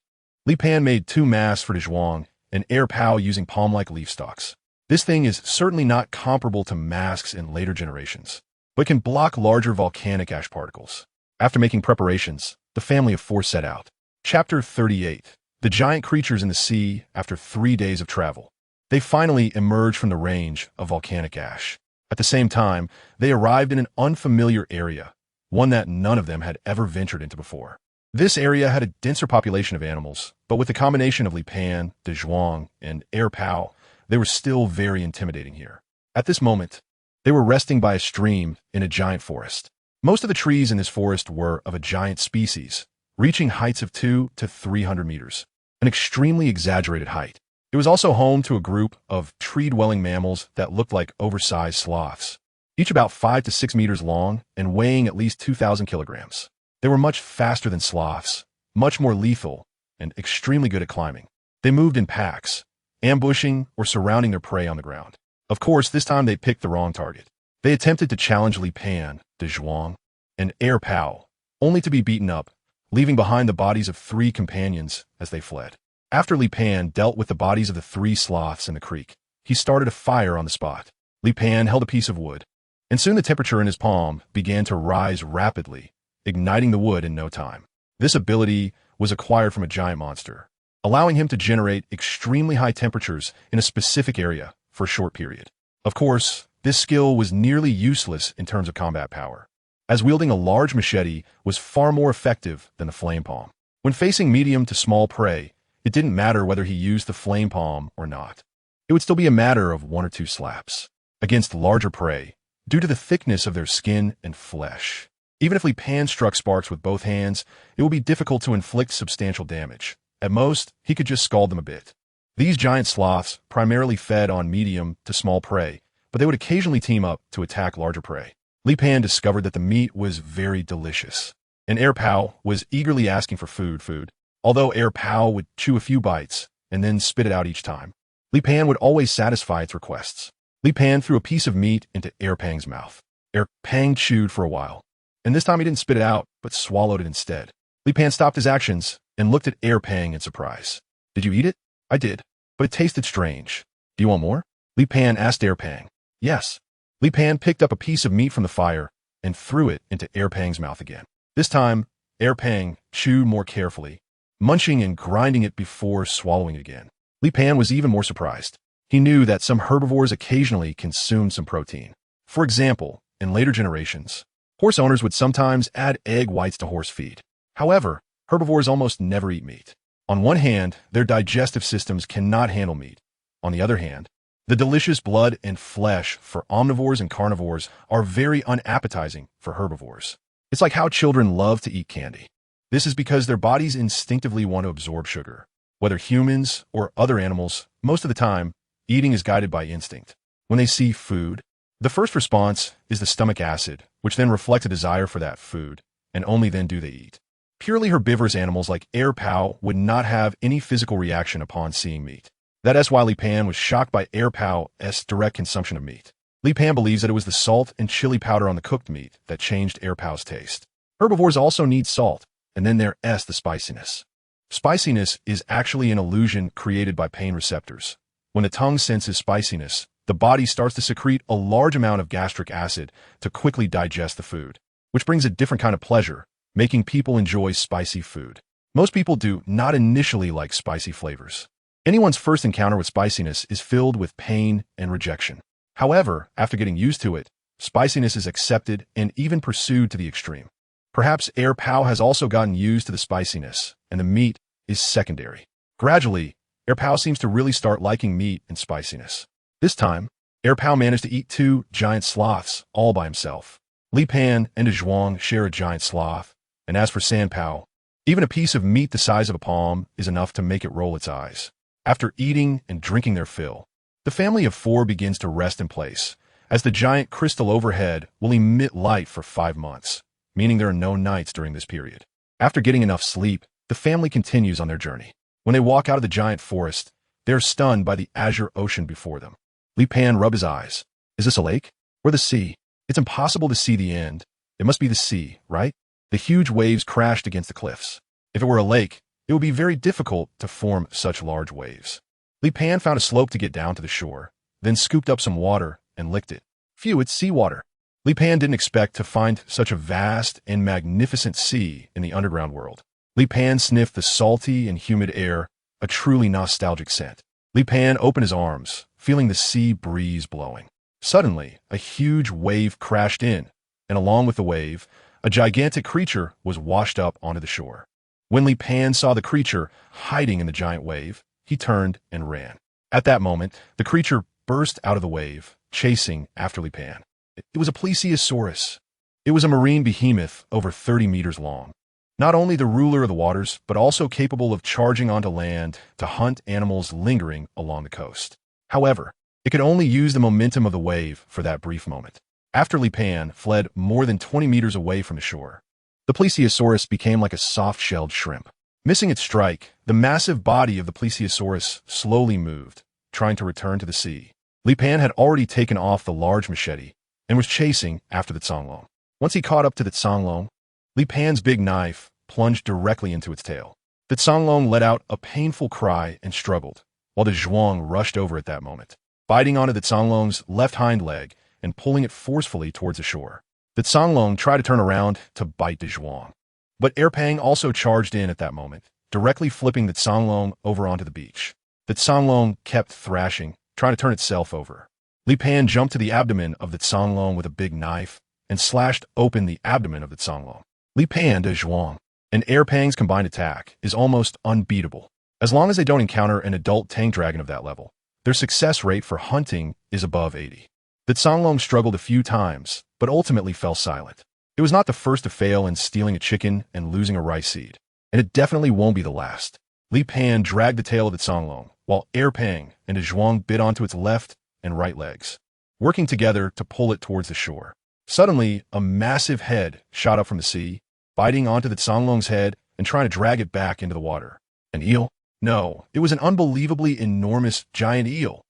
Li Pan made 2 masks for Dazhuang and Erpao using palm-like leaf stalks. This thing is certainly not comparable to masks in later generations, but can block larger volcanic ash particles. After making preparations, the family of 4 set out. Chapter 38. The giant creatures in the sea after 3 days of travel. They finally emerged from the range of volcanic ash. At the same time, they arrived in an unfamiliar area, one that none of them had ever ventured into before. This area had a denser population of animals, but with the combination of Li Pan, Dazhuang, and Erpao, they were still very intimidating here. At this moment, they were resting by a stream in a giant forest. Most of the trees in this forest were of a giant species, reaching heights of 200 to 300 meters, an extremely exaggerated height. It was also home to a group of tree-dwelling mammals that looked like oversized sloths, each about 5 to 6 meters long and weighing at least 2,000 kilograms. They were much faster than sloths, much more lethal, and extremely good at climbing. They moved in packs, ambushing or surrounding their prey on the ground. Of course, this time they picked the wrong target. They attempted to challenge Li Pan, Dazhuang, and Erpao, only to be beaten up, leaving behind the bodies of 3 companions as they fled. After Li Pan dealt with the bodies of the 3 sloths in the creek, he started a fire on the spot. Li Pan held a piece of wood, and soon the temperature in his palm began to rise rapidly, igniting the wood in no time. This ability was acquired from a giant monster, allowing him to generate extremely high temperatures in a specific area for a short period. Of course, this skill was nearly useless in terms of combat power, as wielding a large machete was far more effective than the flame palm. When facing medium to small prey, it didn't matter whether he used the flame palm or not. It would still be a matter of 1 or 2 slaps. Against larger prey, due to the thickness of their skin and flesh. Even if Li Pan struck sparks with both hands, it would be difficult to inflict substantial damage. At most, he could just scald them a bit. These giant sloths primarily fed on medium to small prey, but they would occasionally team up to attack larger prey. Li Pan discovered that the meat was very delicious, and Air Pao was eagerly asking for food. Although Air Pao would chew a few bites and then spit it out each time, Li Pan would always satisfy its requests. Li Pan threw a piece of meat into Air Pang's mouth. Air Pang chewed for a while, and this time he didn't spit it out, but swallowed it instead. Li Pan stopped his actions and looked at Air Pang in surprise. "Did you eat it?" "I did, but it tasted strange." "Do you want more?" Li Pan asked Air Pang. "Yes." Li Pan picked up a piece of meat from the fire and threw it into Air Pang's mouth again. This time, Air Pang chewed more carefully, munching and grinding it before swallowing it again. Li Pan was even more surprised. He knew that some herbivores occasionally consumed some protein. For example, in later generations, horse owners would sometimes add egg whites to horse feed. However, herbivores almost never eat meat. On one hand, their digestive systems cannot handle meat. On the other hand, the delicious blood and flesh for omnivores and carnivores are very unappetizing for herbivores. It's like how children love to eat candy. This is because their bodies instinctively want to absorb sugar. Whether humans or other animals, most of the time, eating is guided by instinct. When they see food, the first response is the stomach acid, which then reflects a desire for that food, and only then do they eat. Purely herbivorous animals like Air Pao would not have any physical reaction upon seeing meat. That is why Li Pan was shocked by Air Pao's direct consumption of meat. Li Pan believes that it was the salt and chili powder on the cooked meat that changed Air Pao's taste. Herbivores also need salt, and then there's the spiciness. Spiciness is actually an illusion created by pain receptors. When the tongue senses spiciness, the body starts to secrete a large amount of gastric acid to quickly digest the food, which brings a different kind of pleasure, making people enjoy spicy food. Most people do not initially like spicy flavors. Anyone's first encounter with spiciness is filled with pain and rejection. However, after getting used to it, spiciness is accepted and even pursued to the extreme. Perhaps Air Pao has also gotten used to the spiciness, and the meat is secondary. Gradually, Air Pao seems to really start liking meat and spiciness. This time, Air Pao managed to eat 2 giant sloths all by himself. Li Pan and Dazhuang share a giant sloth, and as for San Pao, even a piece of meat the size of a palm is enough to make it roll its eyes. After eating and drinking their fill, the family of 4 begins to rest in place, as the giant crystal overhead will emit light for 5 months, meaning there are no nights during this period. After getting enough sleep, the family continues on their journey. When they walk out of the giant forest, they are stunned by the azure ocean before them. Li Pan rubbed his eyes. "Is this a lake? Or the sea? It's impossible to see the end. It must be the sea, right?" The huge waves crashed against the cliffs. If it were a lake, it would be very difficult to form such large waves. Li Pan found a slope to get down to the shore, then scooped up some water and licked it. Phew, it's seawater. Li Pan didn't expect to find such a vast and magnificent sea in the underground world. Li Pan sniffed the salty and humid air, a truly nostalgic scent. Li Pan opened his arms, feeling the sea breeze blowing. Suddenly, a huge wave crashed in, and along with the wave, a gigantic creature was washed up onto the shore. When Li Pan saw the creature hiding in the giant wave, he turned and ran. At that moment, the creature burst out of the wave, chasing after Li Pan. It was a plesiosaurus. It was a marine behemoth over 30 meters long. Not only the ruler of the waters, but also capable of charging onto land to hunt animals lingering along the coast. However, it could only use the momentum of the wave for that brief moment. After Li Pan fled more than 20 meters away from the shore, the plesiosaurus became like a soft-shelled shrimp. Missing its strike, the massive body of the plesiosaurus slowly moved, trying to return to the sea. Li Pan had already taken off the large machete and was chasing after the Dazhuang. Once he caught up to the Dazhuang, Li Pan's big knife plunged directly into its tail. The Dazhuang let out a painful cry and struggled, while the Dazhuang rushed over at that moment, biting onto the Dazhuang's left hind leg and pulling it forcefully towards the shore. The Dazhuang tried to turn around to bite Dazhuang, but Air Pang also charged in at that moment, directly flipping the Dazhuang over onto the beach. The Dazhuang kept thrashing, trying to turn itself over. Li Pan jumped to the abdomen of the Dazhuang with a big knife and slashed open the abdomen of the Dazhuang. Li Pan, Dazhuang, and Air Pang's combined attack is almost unbeatable. As long as they don't encounter an adult tank dragon of that level, their success rate for hunting is above 80. The Dazhuang struggled a few times, but ultimately fell silent. It was not the first to fail in stealing a chicken and losing a rice seed, and it definitely won't be the last. Li Pan dragged the tail of the Dazhuang, while Pang and Dazhuang bit onto its left and right legs, working together to pull it towards the shore. Suddenly, a massive head shot up from the sea, biting onto the Dazhuang's head and trying to drag it back into the water. An eel? No, it was an unbelievably enormous giant eel.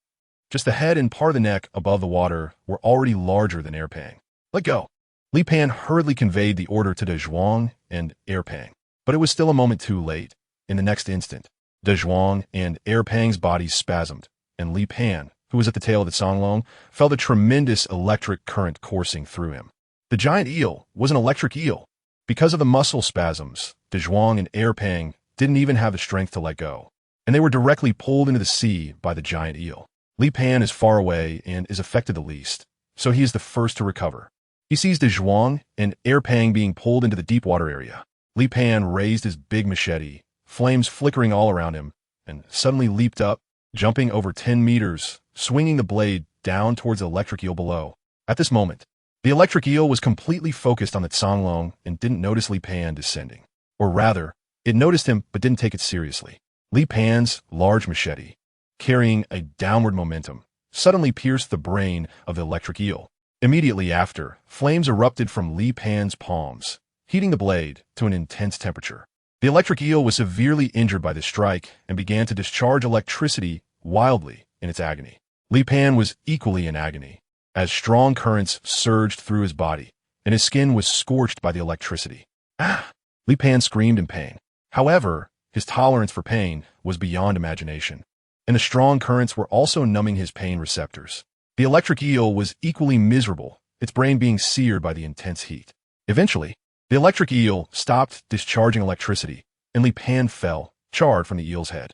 Just the head and part of the neck above the water were already larger than Pang. Let go. Li Pan hurriedly conveyed the order to Dazhuang and Pang, but it was still a moment too late. In the next instant, Dazhuang and Pang's bodies spasmed, and Li Pan, who was at the tail of the Dazhuang, felt a tremendous electric current coursing through him. The giant eel was an electric eel. Because of the muscle spasms, Dazhuang and Pang didn't even have the strength to let go, and they were directly pulled into the sea by the giant eel. Li Pan is far away and is affected the least, so he is the first to recover. He sees Dazhuang and Pang being pulled into the deep water area. Li Pan raised his big machete, flames flickering all around him, and suddenly leaped up, jumping over 10 meters, swinging the blade down towards the electric eel below. At this moment, the electric eel was completely focused on the Dazhuang and didn't notice Li Pan descending. Or rather, it noticed him but didn't take it seriously. Li Pan's large machete, carrying a downward momentum, suddenly pierced the brain of the electric eel. Immediately after, flames erupted from Li Pan's palms, heating the blade to an intense temperature. The electric eel was severely injured by this strike and began to discharge electricity wildly in its agony. Li Pan was equally in agony, as strong currents surged through his body, and his skin was scorched by the electricity. Ah! Li Pan screamed in pain. However, his tolerance for pain was beyond imagination, and the strong currents were also numbing his pain receptors. The electric eel was equally miserable, its brain being seared by the intense heat. Eventually, the electric eel stopped discharging electricity, and Li Pan fell, charred from the eel's head.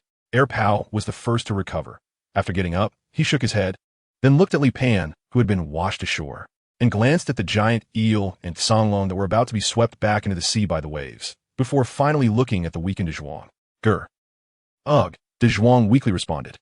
Pao was the first to recover. After getting up, he shook his head, then looked at Li Pan, who had been washed ashore, and glanced at the giant eel and Dazhuang that were about to be swept back into the sea by the waves, before finally looking at the weakened Dazhuang. Grr. Ugh, Dazhuang weakly responded.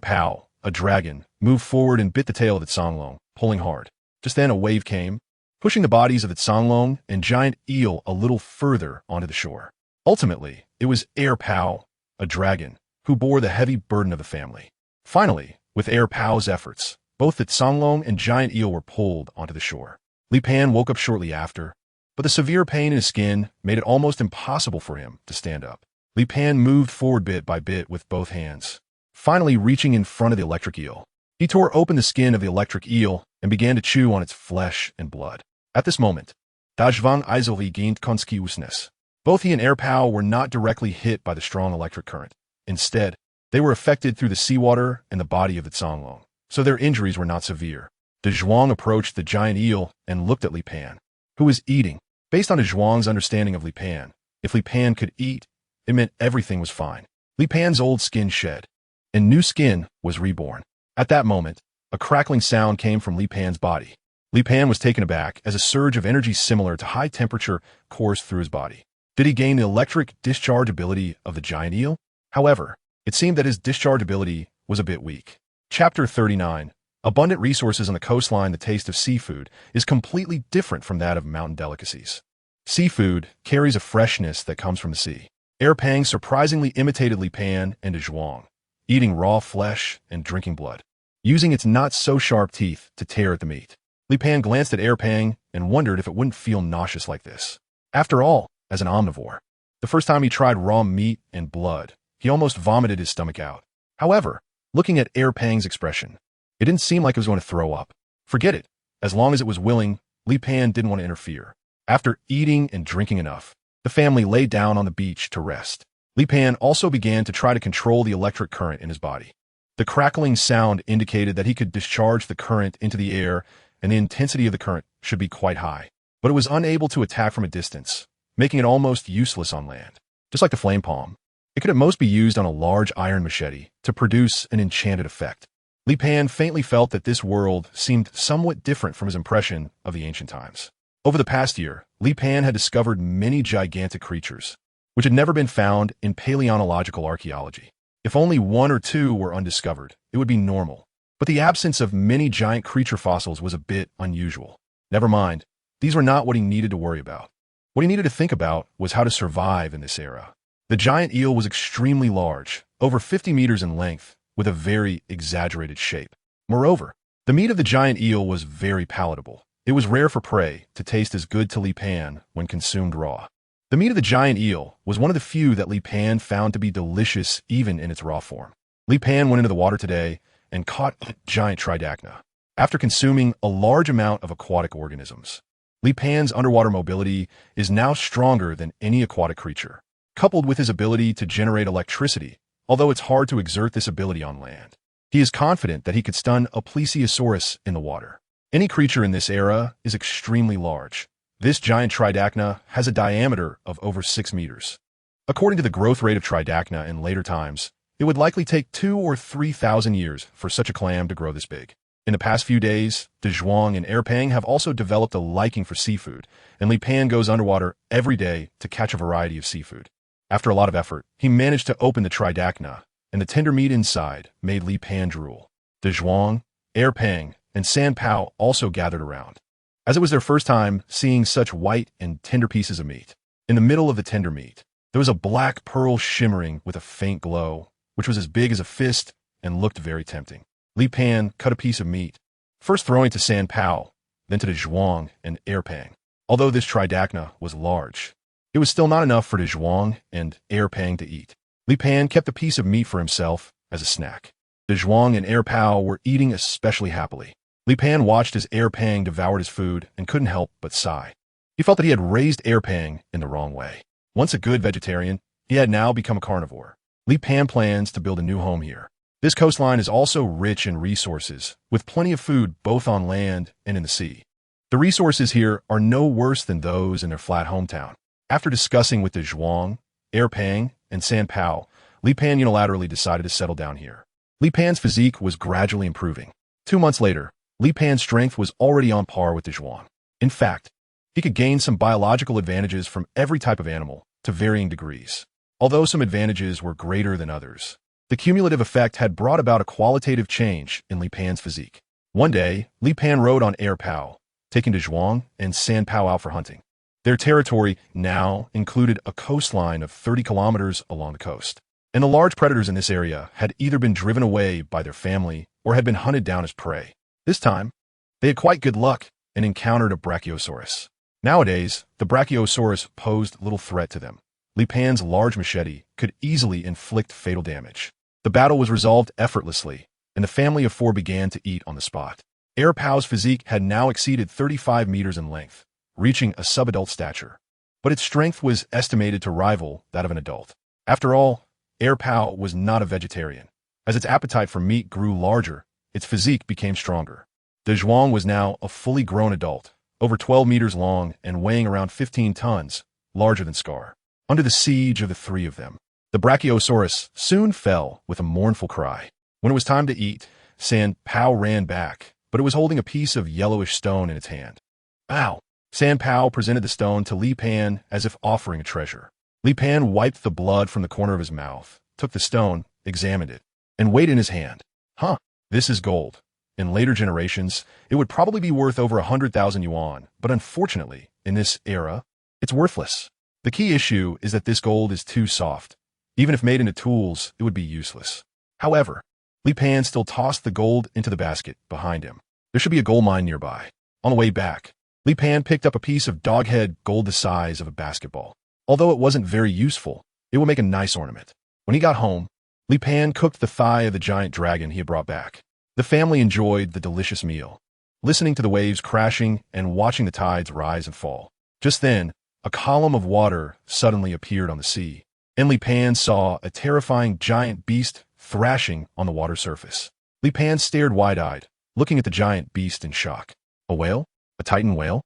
Pao, a dragon, moved forward and bit the tail of the Dazhuang, pulling hard. Just then a wave came, pushing the bodies of the Dazhuang and giant eel a little further onto the shore. Ultimately, it was Pao, a dragon, who bore the heavy burden of the family. Finally, with Pao's efforts, both the Dazhuang and giant eel were pulled onto the shore. Li Pan woke up shortly after, but the severe pain in his skin made it almost impossible for him to stand up. Li Pan moved forward bit by bit with both hands, finally reaching in front of the electric eel. He tore open the skin of the electric eel and began to chew on its flesh and blood. At this moment, Dazhuang easily gained consciousness. Both he and Pao were not directly hit by the strong electric current. Instead, they were affected through the seawater and the body of the Dazhuang, so their injuries were not severe. Dazhuang approached the giant eel and looked at Li Pan, who was eating. Based on Dazhuang's understanding of Li Pan, if Li Pan could eat, it meant everything was fine. Li Pan's old skin shed, and new skin was reborn. At that moment, a crackling sound came from Li Pan's body. Li Pan was taken aback as a surge of energy similar to high temperature coursed through his body. Did he gain the electric discharge ability of the giant eel? However, it seemed that his discharge ability was a bit weak. Chapter 39. Abundant resources on the coastline. The taste of seafood is completely different from that of mountain delicacies. Seafood carries a freshness that comes from the sea. Pang surprisingly imitated Li Pan and Dazhuang, eating raw flesh and drinking blood, using its not-so-sharp teeth to tear at the meat. Li Pan glanced at Pang and wondered if it wouldn't feel nauseous like this. After all, as an omnivore, the first time he tried raw meat and blood, he almost vomited his stomach out. However, looking at Pang's expression, it didn't seem like it was going to throw up. Forget it. As long as it was willing, Li Pan didn't want to interfere. After eating and drinking enough, the family lay down on the beach to rest. Li Pan also began to try to control the electric current in his body. The crackling sound indicated that he could discharge the current into the air, and the intensity of the current should be quite high. But it was unable to attack from a distance, making it almost useless on land. Just like the flame palm, it could at most be used on a large iron machete to produce an enchanted effect. Li Pan faintly felt that this world seemed somewhat different from his impression of the ancient times. Over the past year, Li Pan had discovered many gigantic creatures, which had never been found in paleontological archaeology. If only one or two were undiscovered, it would be normal. But the absence of many giant creature fossils was a bit unusual. Never mind, these were not what he needed to worry about. What he needed to think about was how to survive in this era. The giant eel was extremely large, over 50 meters in length, with a very exaggerated shape. Moreover, the meat of the giant eel was very palatable. It was rare for prey to taste as good to Li Pan when consumed raw. The meat of the giant eel was one of the few that Li Pan found to be delicious even in its raw form. Li Pan went into the water today and caught a giant tridacna. After consuming a large amount of aquatic organisms, Li Pan's underwater mobility is now stronger than any aquatic creature, coupled with his ability to generate electricity, although it's hard to exert this ability on land. He is confident that he could stun a plesiosaurus in the water. Any creature in this era is extremely large. This giant tridacna has a diameter of over 6 meters. According to the growth rate of tridacna in later times, it would likely take 2,000 or 3,000 years for such a clam to grow this big. In the past few days, Dazhuang and Erpang have also developed a liking for seafood, and Li Pan goes underwater every day to catch a variety of seafood. After a lot of effort, he managed to open the tridacna, and the tender meat inside made Li Pan drool. Dazhuang, Erpang, and San Pao also gathered around, as it was their first time seeing such white and tender pieces of meat. In the middle of the tender meat, there was a black pearl shimmering with a faint glow, which was as big as a fist and looked very tempting. Li Pan cut a piece of meat, first throwing it to San Pao, then to Dazhuang and Erpang. Although this tridacna was large, it was still not enough for Dazhuang and Erpang to eat. Li Pan kept a piece of meat for himself as a snack. Dazhuang and Erpao were eating especially happily. Li Pan watched as Erpang devoured his food and couldn't help but sigh. He felt that he had raised Erpang in the wrong way. Once a good vegetarian, he had now become a carnivore. Li Pan plans to build a new home here. This coastline is also rich in resources, with plenty of food both on land and in the sea. The resources here are no worse than those in their flat hometown. After discussing with Dazhuang, Erpang, and San Pao, Li Pan unilaterally decided to settle down here. Li Pan's physique was gradually improving. 2 months later, Li Pan's strength was already on par with Dazhuang. In fact, he could gain some biological advantages from every type of animal to varying degrees. Although some advantages were greater than others, the cumulative effect had brought about a qualitative change in Li Pan's physique. One day, Li Pan rode on Erpao, taking Dazhuang and San Pao out for hunting. Their territory now included a coastline of 30 kilometers along the coast, and the large predators in this area had either been driven away by their family or had been hunted down as prey. This time, they had quite good luck and encountered a brachiosaurus. Nowadays, the brachiosaurus posed little threat to them. Li Pan's large machete could easily inflict fatal damage. The battle was resolved effortlessly, and the family of 4 began to eat on the spot. Erpao's physique had now exceeded 35 meters in length, reaching a subadult stature, but its strength was estimated to rival that of an adult. After all, Erpao was not a vegetarian. As its appetite for meat grew larger, its physique became stronger. Dazhuang was now a fully grown adult, over 12 meters long and weighing around 15 tons, larger than Scar. Under the siege of the 3 of them, the brachiosaurus soon fell with a mournful cry. When it was time to eat, San Pao ran back, but it was holding a piece of yellowish stone in its hand. Ow! San Pao presented the stone to Li Pan as if offering a treasure. Li Pan wiped the blood from the corner of his mouth, took the stone, examined it, and weighed it in his hand. Huh, this is gold. In later generations, it would probably be worth over 100,000 yuan, but unfortunately, in this era, it's worthless. The key issue is that this gold is too soft. Even if made into tools, it would be useless. However, Li Pan still tossed the gold into the basket behind him. There should be a gold mine nearby. On the way back, Li Pan picked up a piece of doghead gold the size of a basketball. Although it wasn't very useful, it would make a nice ornament. When he got home, Li Pan cooked the thigh of the giant dragon he had brought back. The family enjoyed the delicious meal, listening to the waves crashing and watching the tides rise and fall. Just then, a column of water suddenly appeared on the sea, and Li Pan saw a terrifying giant beast thrashing on the water surface. Li Pan stared wide-eyed, looking at the giant beast in shock. A whale? A titan whale?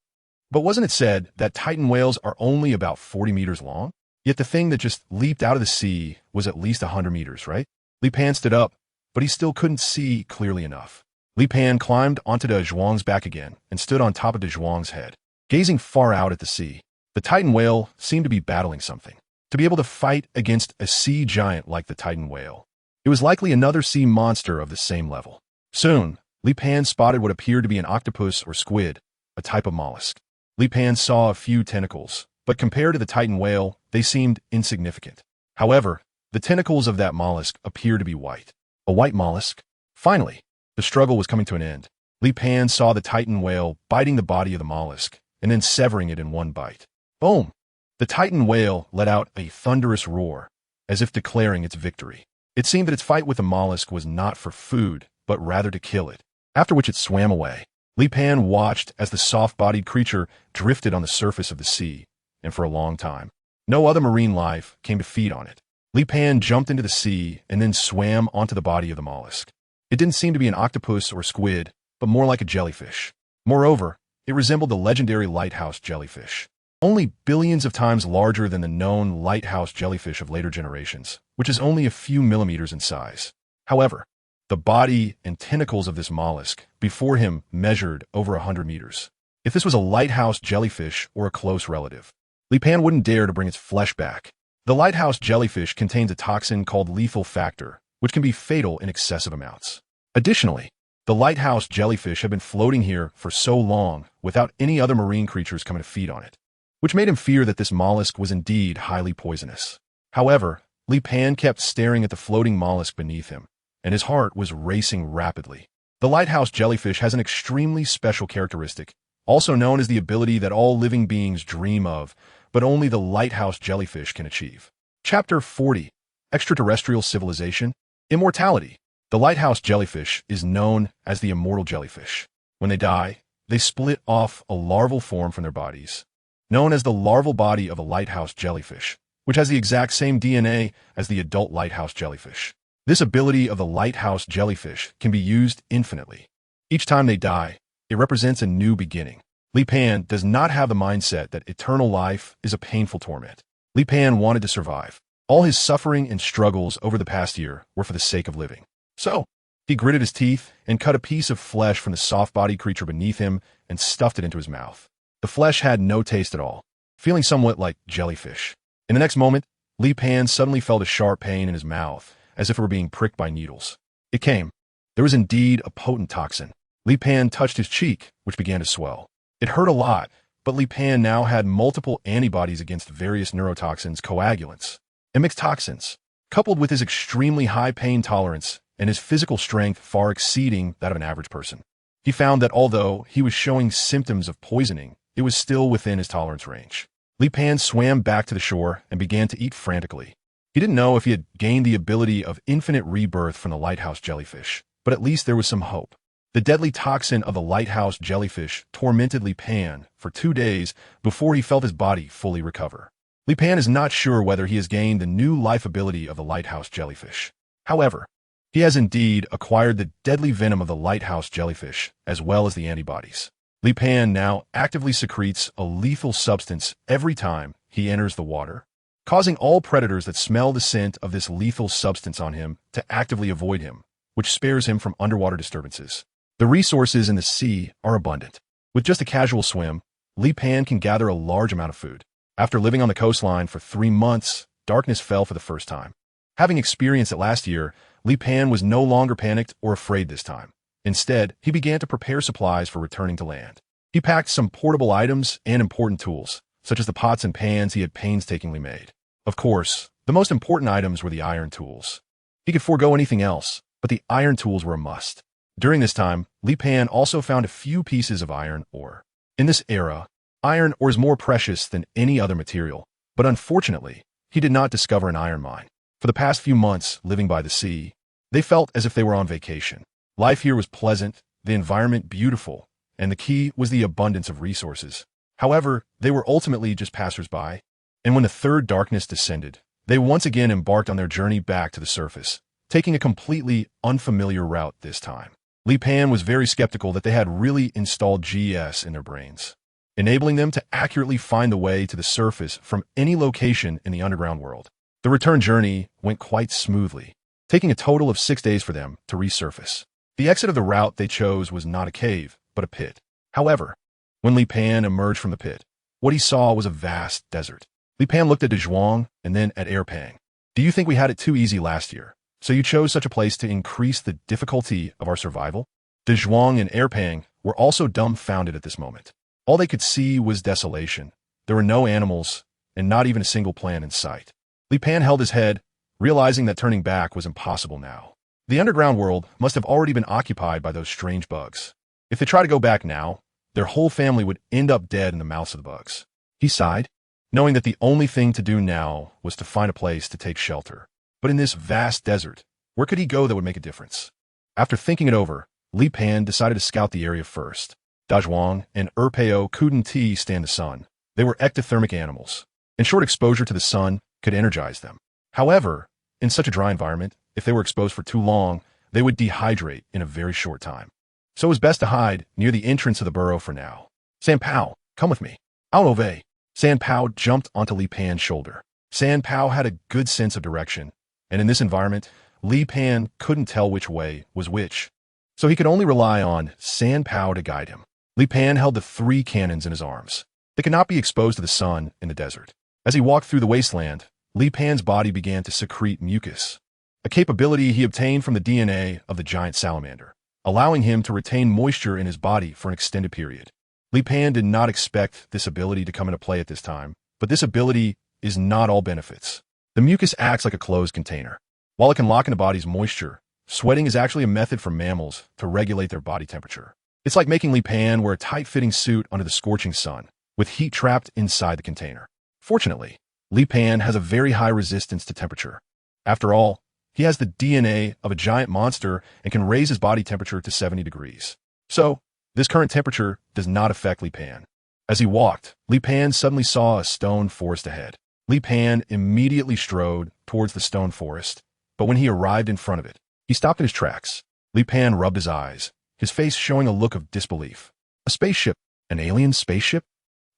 But wasn't it said that titan whales are only about 40 meters long? Yet the thing that just leaped out of the sea was at least 100 meters, right? Li Pan stood up, but he still couldn't see clearly enough. Li Pan climbed onto Dazhuang's back again and stood on top of Dazhuang's head, gazing far out at the sea. The titan whale seemed to be battling something. To be able to fight against a sea giant like the titan whale, it was likely another sea monster of the same level. Soon, Li Pan spotted what appeared to be an octopus or squid, a type of mollusk. Li Pan saw a few tentacles, but compared to the Titan whale, they seemed insignificant. However, the tentacles of that mollusk appeared to be white. A white mollusk? Finally, the struggle was coming to an end. Li Pan saw the Titan whale biting the body of the mollusk, and then severing it in one bite. Boom! The Titan whale let out a thunderous roar, as if declaring its victory. It seemed that its fight with the mollusk was not for food, but rather to kill it, after which it swam away. Li Pan watched as the soft-bodied creature drifted on the surface of the sea, and for a long time, no other marine life came to feed on it. Li Pan jumped into the sea and then swam onto the body of the mollusk. It didn't seem to be an octopus or squid, but more like a jellyfish. Moreover, it resembled the legendary lighthouse jellyfish, only billions of times larger than the known lighthouse jellyfish of later generations, which is only a few millimeters in size. However, the body and tentacles of this mollusk before him measured over 100 meters. If this was a lighthouse jellyfish or a close relative, Li Pan wouldn't dare to bring its flesh back. The lighthouse jellyfish contains a toxin called lethal factor, which can be fatal in excessive amounts. Additionally, the lighthouse jellyfish had been floating here for so long without any other marine creatures coming to feed on it, which made him fear that this mollusk was indeed highly poisonous. However, Li Pan kept staring at the floating mollusk beneath him, and his heart was racing rapidly. The lighthouse jellyfish has an extremely special characteristic, also known as the ability that all living beings dream of, but only the lighthouse jellyfish can achieve. Chapter 40. Extraterrestrial Civilization. Immortality. The lighthouse jellyfish is known as the immortal jellyfish. When they die, they split off a larval form from their bodies, known as the larval body of a lighthouse jellyfish, which has the exact same DNA as the adult lighthouse jellyfish. This ability of the lighthouse jellyfish can be used infinitely. Each time they die, it represents a new beginning. Li Pan does not have the mindset that eternal life is a painful torment. Li Pan wanted to survive. All his suffering and struggles over the past year were for the sake of living. So, he gritted his teeth and cut a piece of flesh from the soft-bodied creature beneath him and stuffed it into his mouth. The flesh had no taste at all, feeling somewhat like jellyfish. In the next moment, Li Pan suddenly felt a sharp pain in his mouth, as if it were being pricked by needles. It came. There was indeed a potent toxin. Li Pan touched his cheek, which began to swell. It hurt a lot, but Li Pan now had multiple antibodies against various neurotoxins, coagulants, and mixed toxins. Coupled with his extremely high pain tolerance and his physical strength far exceeding that of an average person, he found that although he was showing symptoms of poisoning, it was still within his tolerance range. Li Pan swam back to the shore and began to eat frantically. He didn't know if he had gained the ability of infinite rebirth from the lighthouse jellyfish, but at least there was some hope. The deadly toxin of the lighthouse jellyfish tormented Li Pan for 2 days before he felt his body fully recover. Li Pan is not sure whether he has gained the new life ability of the lighthouse jellyfish. However, he has indeed acquired the deadly venom of the lighthouse jellyfish, as well as the antibodies. Li Pan now actively secretes a lethal substance every time he enters the water, causing all predators that smell the scent of this lethal substance on him to actively avoid him, which spares him from underwater disturbances. The resources in the sea are abundant. With just a casual swim, Li Pan can gather a large amount of food. After living on the coastline for 3 months, darkness fell for the first time. Having experienced it last year, Li Pan was no longer panicked or afraid this time. Instead, he began to prepare supplies for returning to land. He packed some portable items and important tools, such as the pots and pans he had painstakingly made. Of course, the most important items were the iron tools. He could forego anything else, but the iron tools were a must. During this time, Li Pan also found a few pieces of iron ore. In this era, iron ore is more precious than any other material, but unfortunately, he did not discover an iron mine. For the past few months living by the sea, they felt as if they were on vacation. Life here was pleasant, the environment beautiful, and the key was the abundance of resources. However, they were ultimately just passers-by, and when the third darkness descended, they once again embarked on their journey back to the surface, taking a completely unfamiliar route this time. Li Pan was very skeptical that they had really installed GS in their brains, enabling them to accurately find the way to the surface from any location in the underground world. The return journey went quite smoothly, taking a total of 6 days for them to resurface. The exit of the route they chose was not a cave, but a pit. However, when Li Pan emerged from the pit, what he saw was a vast desert. Li Pan looked at Dazhuang and then at Erpang. "Do you think we had it too easy last year?" So you chose such a place to increase the difficulty of our survival? Dazhuang and Erpang were also dumbfounded at this moment. All they could see was desolation. There were no animals, and not even a single plant in sight. Li Pan held his head, realizing that turning back was impossible now. The underground world must have already been occupied by those strange bugs. If they try to go back now, their whole family would end up dead in the mouths of the bugs. He sighed, knowing that the only thing to do now was to find a place to take shelter. But in this vast desert, where could he go that would make a difference? After thinking it over, Li Pan decided to scout the area first. Dazhuang and Erpao couldn't stand the sun. They were ectothermic animals, and short exposure to the sun could energize them. However, in such a dry environment, if they were exposed for too long, they would dehydrate in a very short time. So it was best to hide near the entrance of the burrow for now. San Pao, come with me. I'll obey. San Pao jumped onto Li Pan's shoulder. San Pao had a good sense of direction, and in this environment, Li Pan couldn't tell which way was which. So he could only rely on San Pao to guide him. Li Pan held the 3 cannons in his arms. They could not be exposed to the sun in the desert. As he walked through the wasteland, Li Pan's body began to secrete mucus, a capability he obtained from the DNA of the giant salamander, allowing him to retain moisture in his body for an extended period. Li Pan did not expect this ability to come into play at this time, but this ability is not all benefits. The mucus acts like a closed container. While it can lock in a body's moisture, sweating is actually a method for mammals to regulate their body temperature. It's like making Li Pan wear a tight-fitting suit under the scorching sun, with heat trapped inside the container. Fortunately, Li Pan has a very high resistance to temperature. After all, he has the DNA of a giant monster and can raise his body temperature to 70 degrees. So, this current temperature does not affect Li Pan. As he walked, Li Pan suddenly saw a stone forest ahead. Li Pan immediately strode towards the stone forest, but when he arrived in front of it, he stopped in his tracks. Li Pan rubbed his eyes, his face showing a look of disbelief. A spaceship? An alien spaceship?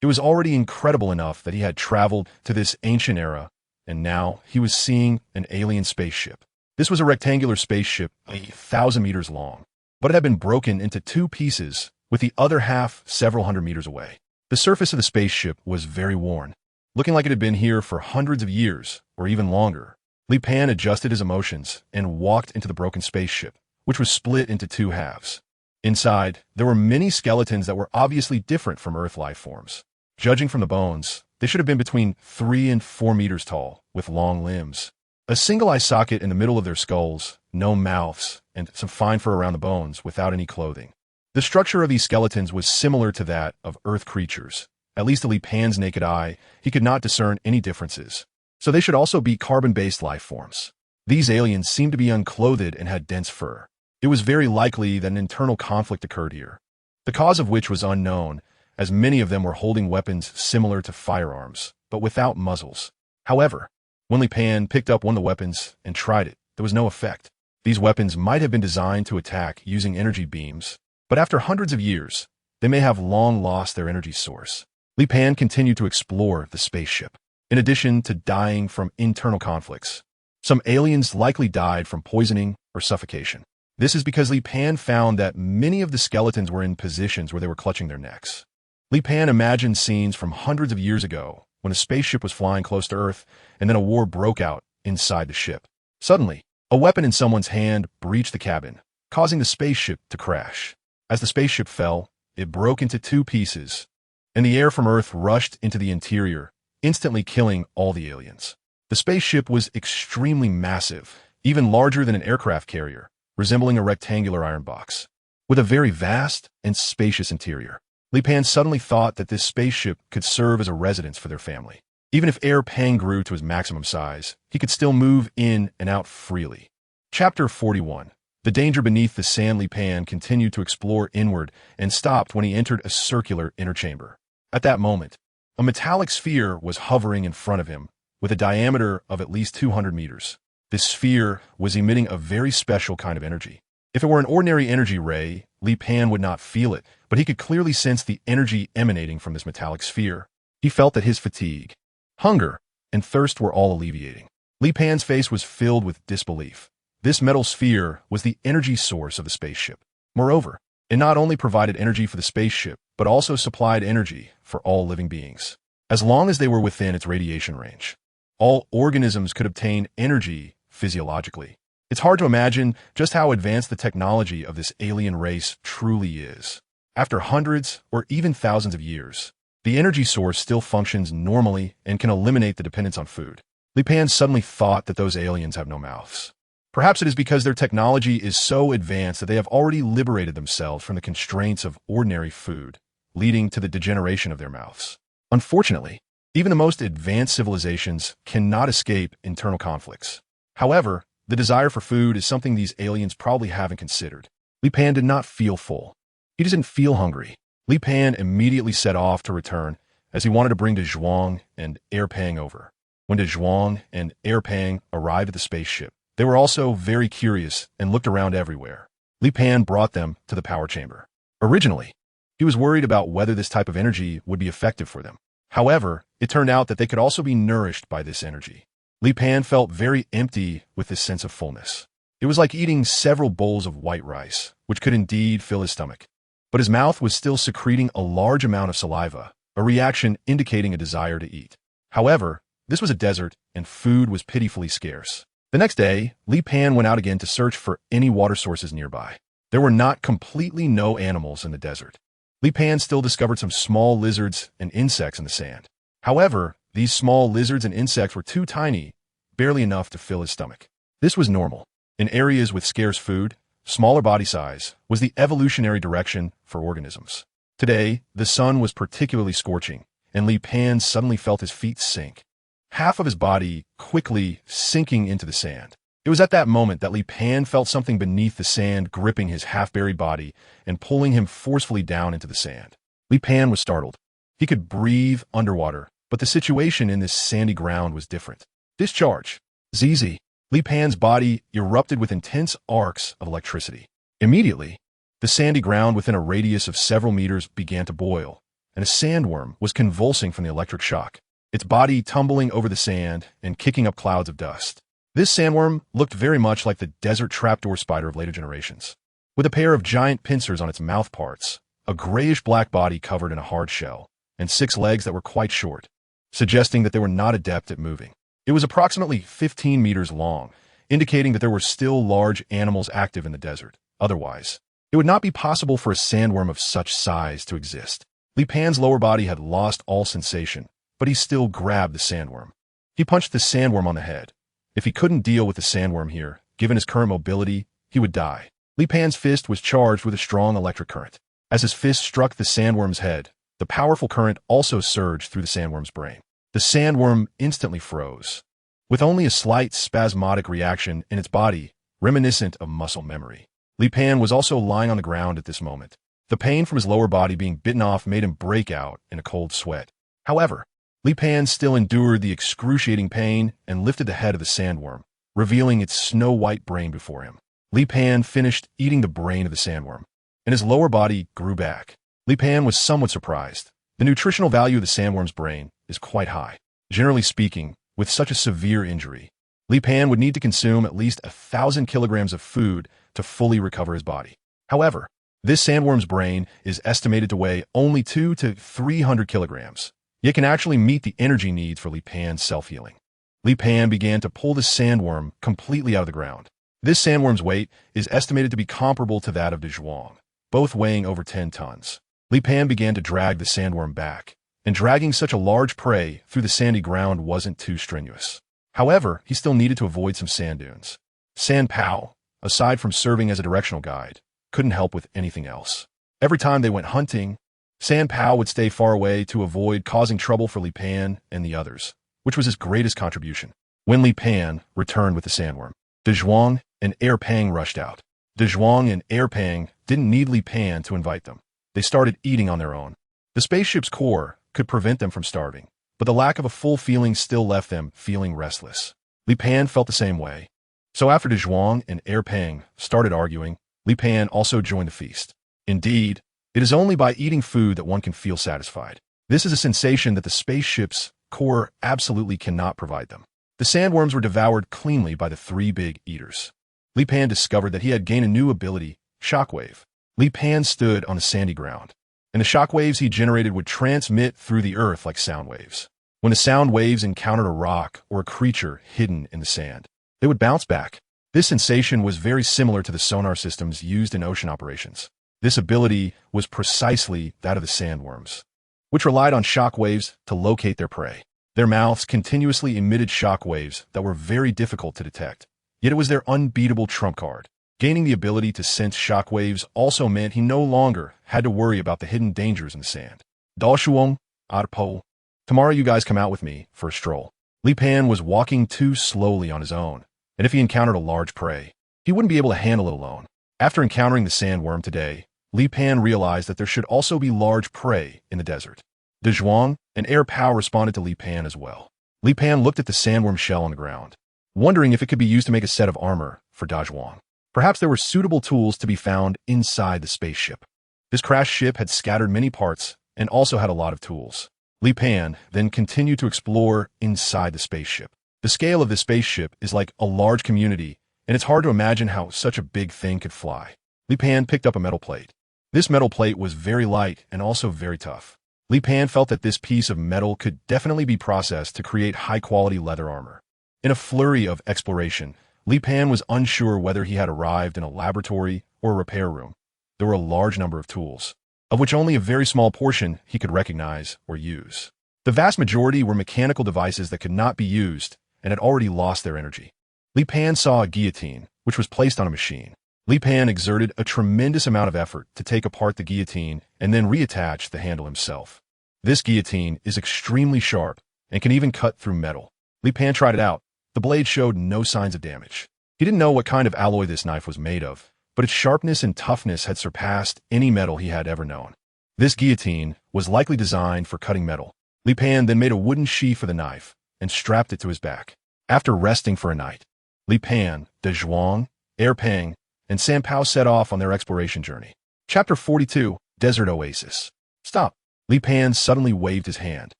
It was already incredible enough that he had traveled to this ancient era, and now he was seeing an alien spaceship. This was a rectangular spaceship 1,000 meters long, but it had been broken into 2 pieces, with the other half several hundred meters away. The surface of the spaceship was very worn, looking like it had been here for hundreds of years, or even longer. Li Pan adjusted his emotions and walked into the broken spaceship, which was split into 2 halves. Inside, there were many skeletons that were obviously different from Earth life forms. Judging from the bones, they should have been between 3 and 4 meters tall, with long limbs. A single eye socket in the middle of their skulls, no mouths, and some fine fur around the bones without any clothing. The structure of these skeletons was similar to that of Earth creatures. At least to Li Pan's naked eye, he could not discern any differences. So they should also be carbon-based life forms. These aliens seemed to be unclothed and had dense fur. It was very likely that an internal conflict occurred here, the cause of which was unknown, as many of them were holding weapons similar to firearms, but without muzzles. However, when Li Pan picked up one of the weapons and tried it, there was no effect. These weapons might have been designed to attack using energy beams, but after hundreds of years, they may have long lost their energy source. Li Pan continued to explore the spaceship. In addition to dying from internal conflicts, some aliens likely died from poisoning or suffocation. This is because Li Pan found that many of the skeletons were in positions where they were clutching their necks. Li Pan imagined scenes from hundreds of years ago when a spaceship was flying close to Earth and then a war broke out inside the ship. Suddenly, a weapon in someone's hand breached the cabin, causing the spaceship to crash. As the spaceship fell, it broke into 2 pieces, and the air from Earth rushed into the interior, instantly killing all the aliens. The spaceship was extremely massive, even larger than an aircraft carrier, resembling a rectangular iron box, with a very vast and spacious interior. Li Pan suddenly thought that this spaceship could serve as a residence for their family. Even if Erpang grew to his maximum size, he could still move in and out freely. Chapter 41. The danger beneath the sand. Li Pan continued to explore inward and stopped when he entered a circular inner chamber. At that moment, a metallic sphere was hovering in front of him, with a diameter of at least 200 meters. This sphere was emitting a very special kind of energy. If it were an ordinary energy ray, Li Pan would not feel it, but he could clearly sense the energy emanating from this metallic sphere. He felt that his fatigue, hunger, and thirst were all alleviating. Li Pan's face was filled with disbelief. This metal sphere was the energy source of the spaceship. Moreover, it not only provided energy for the spaceship, but also supplied energy for all living beings. As long as they were within its radiation range, all organisms could obtain energy physiologically. It's hard to imagine just how advanced the technology of this alien race truly is. After hundreds or even thousands of years, the energy source still functions normally and can eliminate the dependence on food. Li Pan suddenly thought that those aliens have no mouths. Perhaps it is because their technology is so advanced that they have already liberated themselves from the constraints of ordinary food, leading to the degeneration of their mouths. Unfortunately, even the most advanced civilizations cannot escape internal conflicts. However, the desire for food is something these aliens probably haven't considered. Li Pan did not feel full. He doesn't feel hungry. Li Pan immediately set off to return, as he wanted to bring Dazhuang and Pang over. When Dazhuang and Pang arrived at the spaceship, they were also very curious and looked around everywhere. Li Pan brought them to the power chamber. Originally, he was worried about whether this type of energy would be effective for them. However, it turned out that they could also be nourished by this energy. Li Pan felt very empty with this sense of fullness. It was like eating several bowls of white rice, which could indeed fill his stomach. But his mouth was still secreting a large amount of saliva, a reaction indicating a desire to eat. However, this was a desert, and food was pitifully scarce. The next day, Li Pan went out again to search for any water sources nearby. There were not completely no animals in the desert. Li Pan still discovered some small lizards and insects in the sand. However, these small lizards and insects were too tiny, barely enough to fill his stomach. This was normal. In areas with scarce food, smaller body size was the evolutionary direction for organisms. Today, the sun was particularly scorching, and Li Pan suddenly felt his feet sink. Half of his body quickly sinking into the sand. It was at that moment that Li Pan felt something beneath the sand gripping his half-buried body and pulling him forcefully down into the sand. Li Pan was startled. He could breathe underwater, but the situation in this sandy ground was different. Discharge. ZZ. Li Pan's body erupted with intense arcs of electricity. Immediately, the sandy ground within a radius of several meters began to boil, and a sandworm was convulsing from the electric shock, its body tumbling over the sand and kicking up clouds of dust. This sandworm looked very much like the desert trapdoor spider of later generations, with a pair of giant pincers on its mouth parts, a grayish-black body covered in a hard shell, and 6 legs that were quite short, suggesting that they were not adept at moving. It was approximately 15 meters long, indicating that there were still large animals active in the desert. Otherwise, it would not be possible for a sandworm of such size to exist. Li Pan's lower body had lost all sensation, but he still grabbed the sandworm. He punched the sandworm on the head. If he couldn't deal with the sandworm here, given his current mobility, he would die. Li Pan's fist was charged with a strong electric current. As his fist struck the sandworm's head, the powerful current also surged through the sandworm's brain. The sandworm instantly froze, with only a slight spasmodic reaction in its body, reminiscent of muscle memory. Li Pan was also lying on the ground at this moment. The pain from his lower body being bitten off made him break out in a cold sweat. However, Li Pan still endured the excruciating pain and lifted the head of the sandworm, revealing its snow-white brain before him. Li Pan finished eating the brain of the sandworm, and his lower body grew back. Li Pan was somewhat surprised. The nutritional value of the sandworm's brain is quite high. Generally speaking, with such a severe injury, Li Pan would need to consume at least 1,000 kilograms of food to fully recover his body. However, this sandworm's brain is estimated to weigh only 200 to 300 kilograms, yet can actually meet the energy needs for Li Pan's self-healing. Li Pan began to pull the sandworm completely out of the ground. This sandworm's weight is estimated to be comparable to that of Dazhuang, both weighing over 10 tons. Li Pan began to drag the sandworm back, and dragging such a large prey through the sandy ground wasn't too strenuous. However, he still needed to avoid some sand dunes. San Pao, aside from serving as a directional guide, couldn't help with anything else. Every time they went hunting, San Pao would stay far away to avoid causing trouble for Li Pan and the others, which was his greatest contribution. When Li Pan returned with the sandworm, Dazhuang and Pang rushed out. Dazhuang and Pang didn't need Li Pan to invite them. They started eating on their own. The spaceship's core could prevent them from starving, but the lack of a full feeling still left them feeling restless. Li Pan felt the same way. So after Dazhuang and Pang started arguing, Li Pan also joined the feast. Indeed, it is only by eating food that one can feel satisfied. This is a sensation that the spaceship's core absolutely cannot provide them. The sandworms were devoured cleanly by the 3 big eaters. Li Pan discovered that he had gained a new ability, shockwave. Li Pan stood on the sandy ground, and the shock waves he generated would transmit through the earth like sound waves. When the sound waves encountered a rock or a creature hidden in the sand, they would bounce back. This sensation was very similar to the sonar systems used in ocean operations. This ability was precisely that of the sandworms, which relied on shock waves to locate their prey. Their mouths continuously emitted shock waves that were very difficult to detect, yet it was their unbeatable trump card. Gaining the ability to sense shock waves also meant he no longer had to worry about the hidden dangers in the sand. Dazhuang, adaptation. Tomorrow you guys come out with me for a stroll. Li Pan was walking too slowly on his own, and if he encountered a large prey, he wouldn't be able to handle it alone. After encountering the sandworm today, Li Pan realized that there should also be large prey in the desert. Dazhuang and Air Pow responded to Li Pan as well. Li Pan looked at the sandworm shell on the ground, wondering if it could be used to make a set of armor for Dazhuang. Perhaps there were suitable tools to be found inside the spaceship. This crashed ship had scattered many parts and also had a lot of tools. Li Pan then continued to explore inside the spaceship. The scale of the spaceship is like a large community, and it's hard to imagine how such a big thing could fly. Li Pan picked up a metal plate. This metal plate was very light and also very tough. Li Pan felt that this piece of metal could definitely be processed to create high-quality leather armor. In a flurry of exploration, Li Pan was unsure whether he had arrived in a laboratory or a repair room. There were a large number of tools, of which only a very small portion he could recognize or use. The vast majority were mechanical devices that could not be used and had already lost their energy. Li Pan saw a guillotine, which was placed on a machine. Li Pan exerted a tremendous amount of effort to take apart the guillotine and then reattach the handle himself. This guillotine is extremely sharp and can even cut through metal. Li Pan tried it out. The blade showed no signs of damage. He didn't know what kind of alloy this knife was made of, but its sharpness and toughness had surpassed any metal he had ever known. This guillotine was likely designed for cutting metal. Li Pan then made a wooden sheath for the knife and strapped it to his back. After resting for a night, Li Pan, Dazhuang, Air Pang, and San Pao set off on their exploration journey. Chapter 42, Desert Oasis. Stop! Li Pan suddenly waved his hand,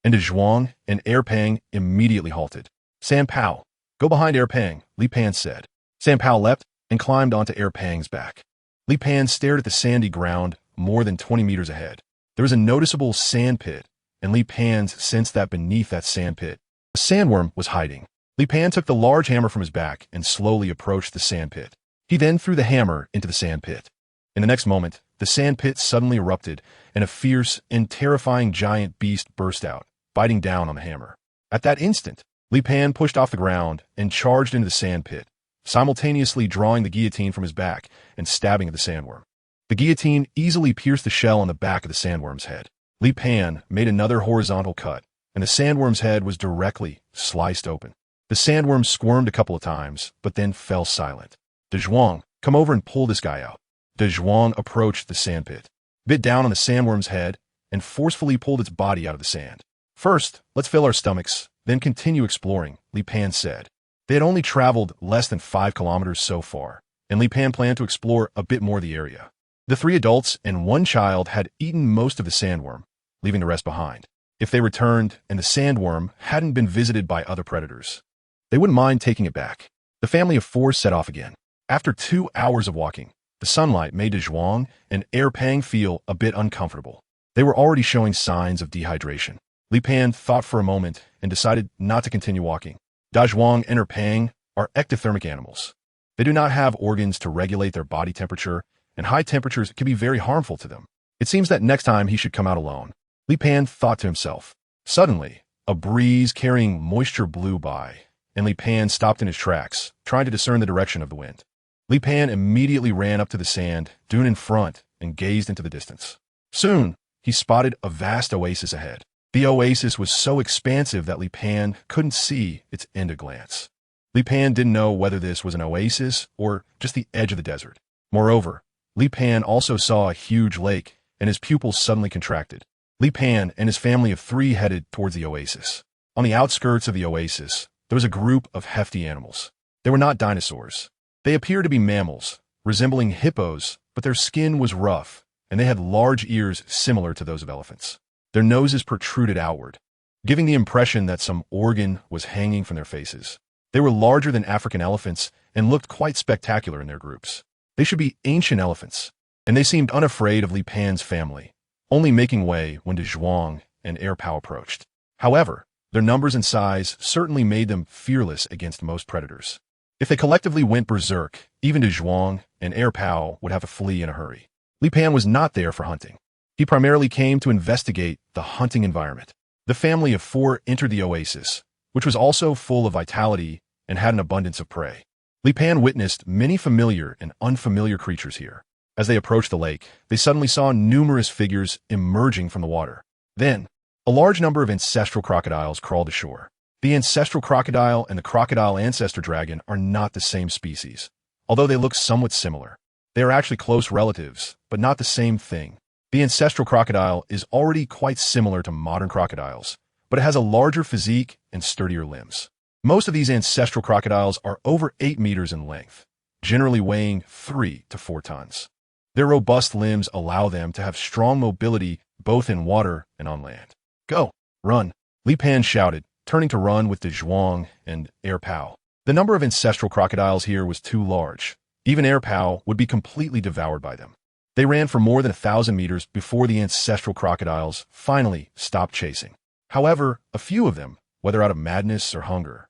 and Dazhuang and Air Pang immediately halted. San Pao, go behind Air Pang, Li Pan said. San Pao leapt and climbed onto Air Pang's back. Li Pan stared at the sandy ground more than 20 meters ahead. There was a noticeable sand pit, and Li Pan sensed that beneath that sand pit, a sandworm was hiding. Li Pan took the large hammer from his back and slowly approached the sand pit. He then threw the hammer into the sand pit. In the next moment, the sand pit suddenly erupted, and a fierce and terrifying giant beast burst out, biting down on the hammer. At that instant, Li Pan pushed off the ground and charged into the sand pit, simultaneously drawing the guillotine from his back and stabbing at the sandworm. The guillotine easily pierced the shell on the back of the sandworm's head. Li Pan made another horizontal cut, and the sandworm's head was directly sliced open. The sandworm squirmed a couple of times, but then fell silent. Dazhuang, come over and pull this guy out. Dazhuang approached the sandpit, bit down on the sandworm's head, and forcefully pulled its body out of the sand. First, let's fill our stomachs, then continue exploring, Li Pan said. They had only traveled less than 5 kilometers so far, and Li Pan planned to explore a bit more of the area. The 3 adults and 1 child had eaten most of the sandworm, leaving the rest behind. If they returned and the sandworm hadn't been visited by other predators, they wouldn't mind taking it back. The family of 4 set off again. After 2 hours of walking, the sunlight made Dazhuang and Air Pang feel a bit uncomfortable. They were already showing signs of dehydration. Li Pan thought for a moment and decided not to continue walking. Dazhuang and Air Pang are ectothermic animals. They do not have organs to regulate their body temperature, and high temperatures can be very harmful to them. It seems that next time he should come out alone. Li Pan thought to himself. Suddenly, a breeze carrying moisture blew by, and Li Pan stopped in his tracks, trying to discern the direction of the wind. Li Pan immediately ran up to the sand dune in front and gazed into the distance. Soon, he spotted a vast oasis ahead. The oasis was so expansive that Li Pan couldn't see its end at a glance. Li Pan didn't know whether this was an oasis or just the edge of the desert. Moreover, Li Pan also saw a huge lake, and his pupils suddenly contracted. Li Pan and his family of 3 headed towards the oasis. On the outskirts of the oasis, there was a group of hefty animals. They were not dinosaurs. They appeared to be mammals, resembling hippos, but their skin was rough, and they had large ears similar to those of elephants. Their noses protruded outward, giving the impression that some organ was hanging from their faces. They were larger than African elephants and looked quite spectacular in their groups. They should be ancient elephants, and they seemed unafraid of Li Pan's family, only making way when Dazhuang and Air Pow approached. However, their numbers and size certainly made them fearless against most predators. If they collectively went berserk, even Dazhuang and Air Pao would have to flee in a hurry. Li Pan was not there for hunting. He primarily came to investigate the hunting environment. The family of four entered the oasis, which was also full of vitality and had an abundance of prey. Li Pan witnessed many familiar and unfamiliar creatures here. As they approached the lake, they suddenly saw numerous figures emerging from the water. Then, a large number of ancestral crocodiles crawled ashore. The ancestral crocodile and the crocodile ancestor dragon are not the same species, although they look somewhat similar. They are actually close relatives, but not the same thing. The ancestral crocodile is already quite similar to modern crocodiles, but it has a larger physique and sturdier limbs. Most of these ancestral crocodiles are over 8 meters in length, generally weighing 3 to 4 tons. Their robust limbs allow them to have strong mobility both in water and on land. Go, run, Li Pan shouted, turning to run with Dazhuang and Air Pao. The number of ancestral crocodiles here was too large. Even Air Pao would be completely devoured by them. They ran for more than 1,000 meters before the ancestral crocodiles finally stopped chasing. However, a few of them, whether out of madness or hunger,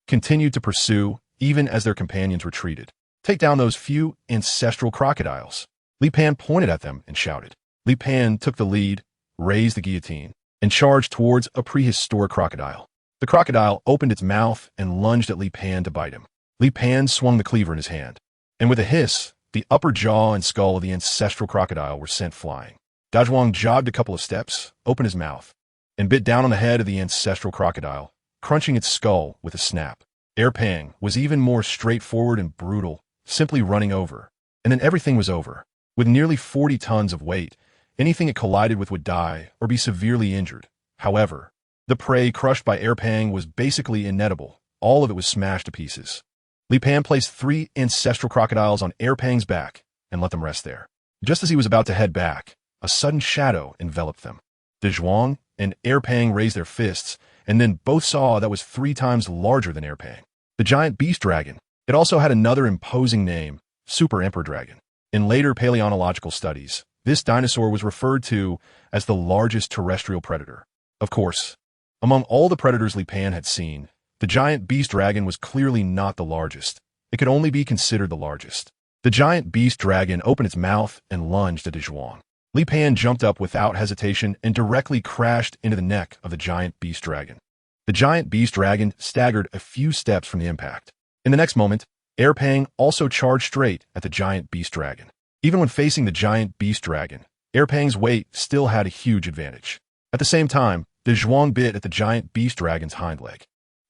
continued to pursue even as their companions retreated. Take down those few ancestral crocodiles. Li Pan pointed at them and shouted. Li Pan took the lead, raised the guillotine, and charged towards a prehistoric crocodile. The crocodile opened its mouth and lunged at Li Pan to bite him. Li Pan swung the cleaver in his hand, and with a hiss, the upper jaw and skull of the ancestral crocodile were sent flying. Dazhuang jogged a couple of steps, opened his mouth, and bit down on the head of the ancestral crocodile, crunching its skull with a snap. Air Pang was even more straightforward and brutal, simply running over, and then everything was over. With nearly 40 tons of weight, anything it collided with would die or be severely injured. However, the prey crushed by Air Pang was basically inedible. All of it was smashed to pieces. Li Pan placed 3 ancestral crocodiles on Air Pang's back and let them rest there. Just as he was about to head back, a sudden shadow enveloped them. Dazhuang and Air Pang raised their fists, and then both saw that was 3 times larger than Air Pang. The giant beast dragon. It also had another imposing name, Super Emperor Dragon. In later paleontological studies, this dinosaur was referred to as the largest terrestrial predator. Of course, among all the predators Li Pan had seen, the giant beast dragon was clearly not the largest. It could only be considered the largest. The giant beast dragon opened its mouth and lunged at Dazhuang. Li Pan jumped up without hesitation and directly crashed into the neck of the giant beast dragon. The giant beast dragon staggered a few steps from the impact. In the next moment, Air Pang also charged straight at the giant beast dragon. Even when facing the giant beast dragon, Air Pang's weight still had a huge advantage. At the same time, Dazhuang bit at the giant beast dragon's hind leg.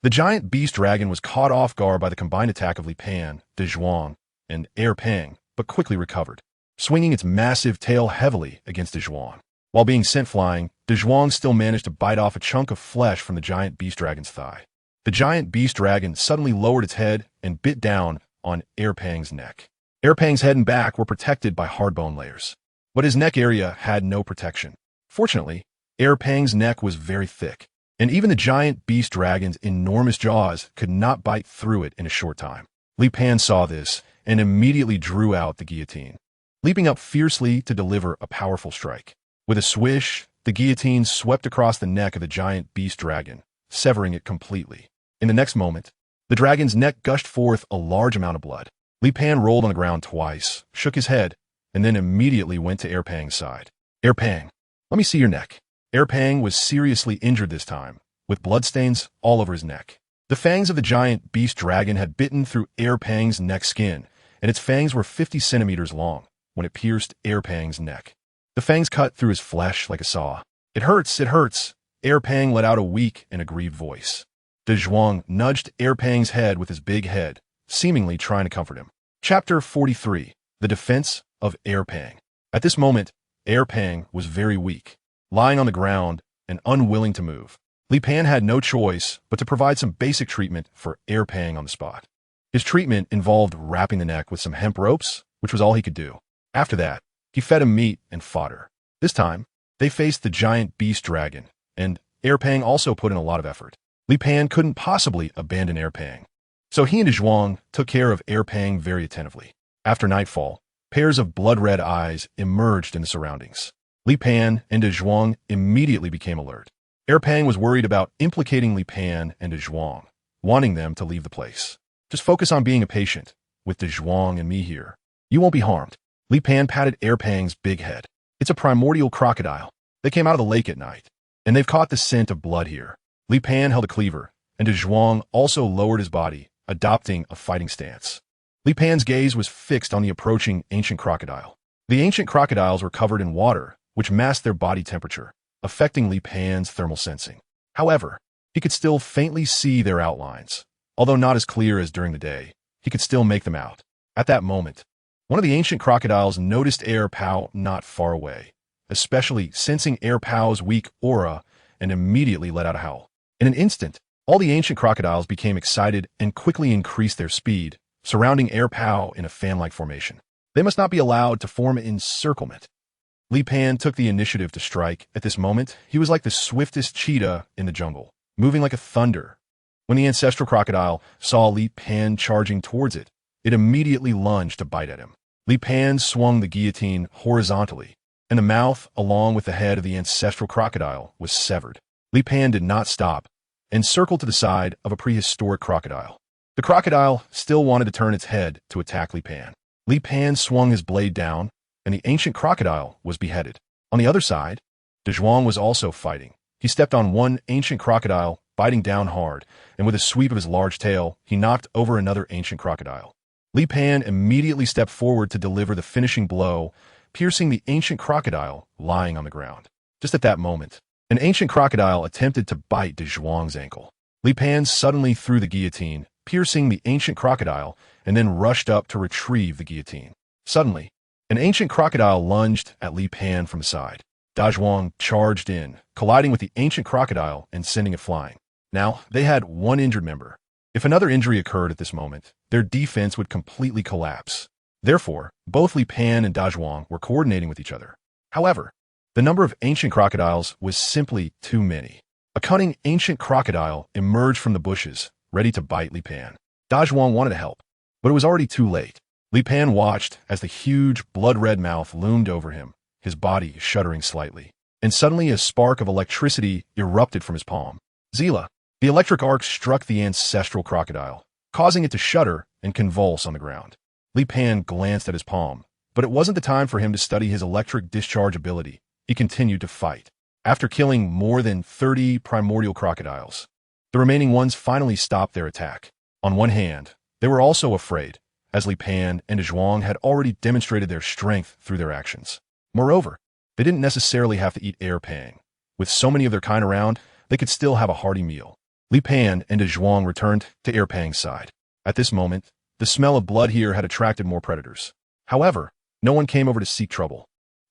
The giant beast dragon was caught off guard by the combined attack of Li Pan, Dazhuang, and Air Pang, but quickly recovered, swinging its massive tail heavily against Dazhuang. While being sent flying, Dazhuang still managed to bite off a chunk of flesh from the giant beast dragon's thigh. The giant beast dragon suddenly lowered its head and bit down on Air Pang's neck. Air Pang's head and back were protected by hard bone layers, but his neck area had no protection. Fortunately, Air Pang's neck was very thick, and even the giant beast dragon's enormous jaws could not bite through it in a short time. Li Pan saw this and immediately drew out the guillotine, leaping up fiercely to deliver a powerful strike. With a swish, the guillotine swept across the neck of the giant beast dragon, severing it completely. In the next moment, the dragon's neck gushed forth a large amount of blood. Li Pan rolled on the ground twice, shook his head, and then immediately went to Air Pang's side. Air Pang, let me see your neck. Air Pang was seriously injured this time, with bloodstains all over his neck. The fangs of the giant beast dragon had bitten through Air Pang's neck skin, and its fangs were 50 centimeters long when it pierced Air Pang's neck. The fangs cut through his flesh like a saw. It hurts, it hurts. Air Pang let out a weak and aggrieved voice. Dazhuang nudged Air Pang's head with his big head, seemingly trying to comfort him. Chapter 43. The Defense of Air Pang. At this moment, Air Pang was very weak, lying on the ground and unwilling to move. Li Pan had no choice but to provide some basic treatment for Air Pang on the spot. His treatment involved wrapping the neck with some hemp ropes, which was all he could do. After that, he fed him meat and fodder. This time, they faced the giant beast dragon, and Air Pang also put in a lot of effort. Li Pan couldn't possibly abandon Air Pang, so he and Dazhuang took care of Air Pang very attentively. After nightfall, pairs of blood-red eyes emerged in the surroundings. Li Pan and Dazhuang immediately became alert. Air Pang was worried about implicating Li Pan and Dazhuang, wanting them to leave the place. Just focus on being a patient. With Dazhuang and me here, you won't be harmed. Li Pan patted Erpang's big head. It's a primordial crocodile. They came out of the lake at night, and they've caught the scent of blood here. Li Pan held a cleaver, and Dazhuang also lowered his body, adopting a fighting stance. Li Pan's gaze was fixed on the approaching ancient crocodile. The ancient crocodiles were covered in water, which masked their body temperature, affecting Li Pan's thermal sensing. However, he could still faintly see their outlines. Although not as clear as during the day, he could still make them out. At that moment, one of the ancient crocodiles noticed Erpao not far away, especially sensing Erpao's weak aura, and immediately let out a howl. In an instant, all the ancient crocodiles became excited and quickly increased their speed, surrounding Erpao in a fan-like formation. They must not be allowed to form encirclement. Li Pan took the initiative to strike. At this moment, he was like the swiftest cheetah in the jungle, moving like a thunder. When the ancestral crocodile saw Li Pan charging towards it, it immediately lunged to bite at him. Li Pan swung the guillotine horizontally, and the mouth, along with the head of the ancestral crocodile, was severed. Li Pan did not stop and circled to the side of a prehistoric crocodile. The crocodile still wanted to turn its head to attack Li Pan. Li Pan swung his blade down, and the ancient crocodile was beheaded. On the other side, Dazhuang was also fighting. He stepped on one ancient crocodile, biting down hard, and with a sweep of his large tail, he knocked over another ancient crocodile. Li Pan immediately stepped forward to deliver the finishing blow, piercing the ancient crocodile lying on the ground. Just at that moment, an ancient crocodile attempted to bite Dazhuang's ankle. Li Pan suddenly threw the guillotine, piercing the ancient crocodile, and then rushed up to retrieve the guillotine. Suddenly, an ancient crocodile lunged at Li Pan from the side. Dazhuang charged in, colliding with the ancient crocodile and sending it flying. Now, they had one injured member. If another injury occurred at this moment, their defense would completely collapse. Therefore, both Li Pan and Dazhuang were coordinating with each other. However, the number of ancient crocodiles was simply too many. A cunning ancient crocodile emerged from the bushes, ready to bite Li Pan. Dazhuang wanted to help, but it was already too late. Li Pan watched as the huge, blood-red mouth loomed over him, his body shuddering slightly. And suddenly a spark of electricity erupted from his palm. Zila, the electric arc struck the ancestral crocodile, causing it to shudder and convulse on the ground. Li Pan glanced at his palm, but it wasn't the time for him to study his electric discharge ability. He continued to fight. After killing more than 30 primordial crocodiles, the remaining ones finally stopped their attack. On one hand, they were also afraid, as Li Pan and Dazhuang had already demonstrated their strength through their actions. Moreover, they didn't necessarily have to eat Erpang. With so many of their kind around, they could still have a hearty meal. Li Pan and Dazhuang returned to Erpang's side. At this moment, the smell of blood here had attracted more predators. However, no one came over to seek trouble.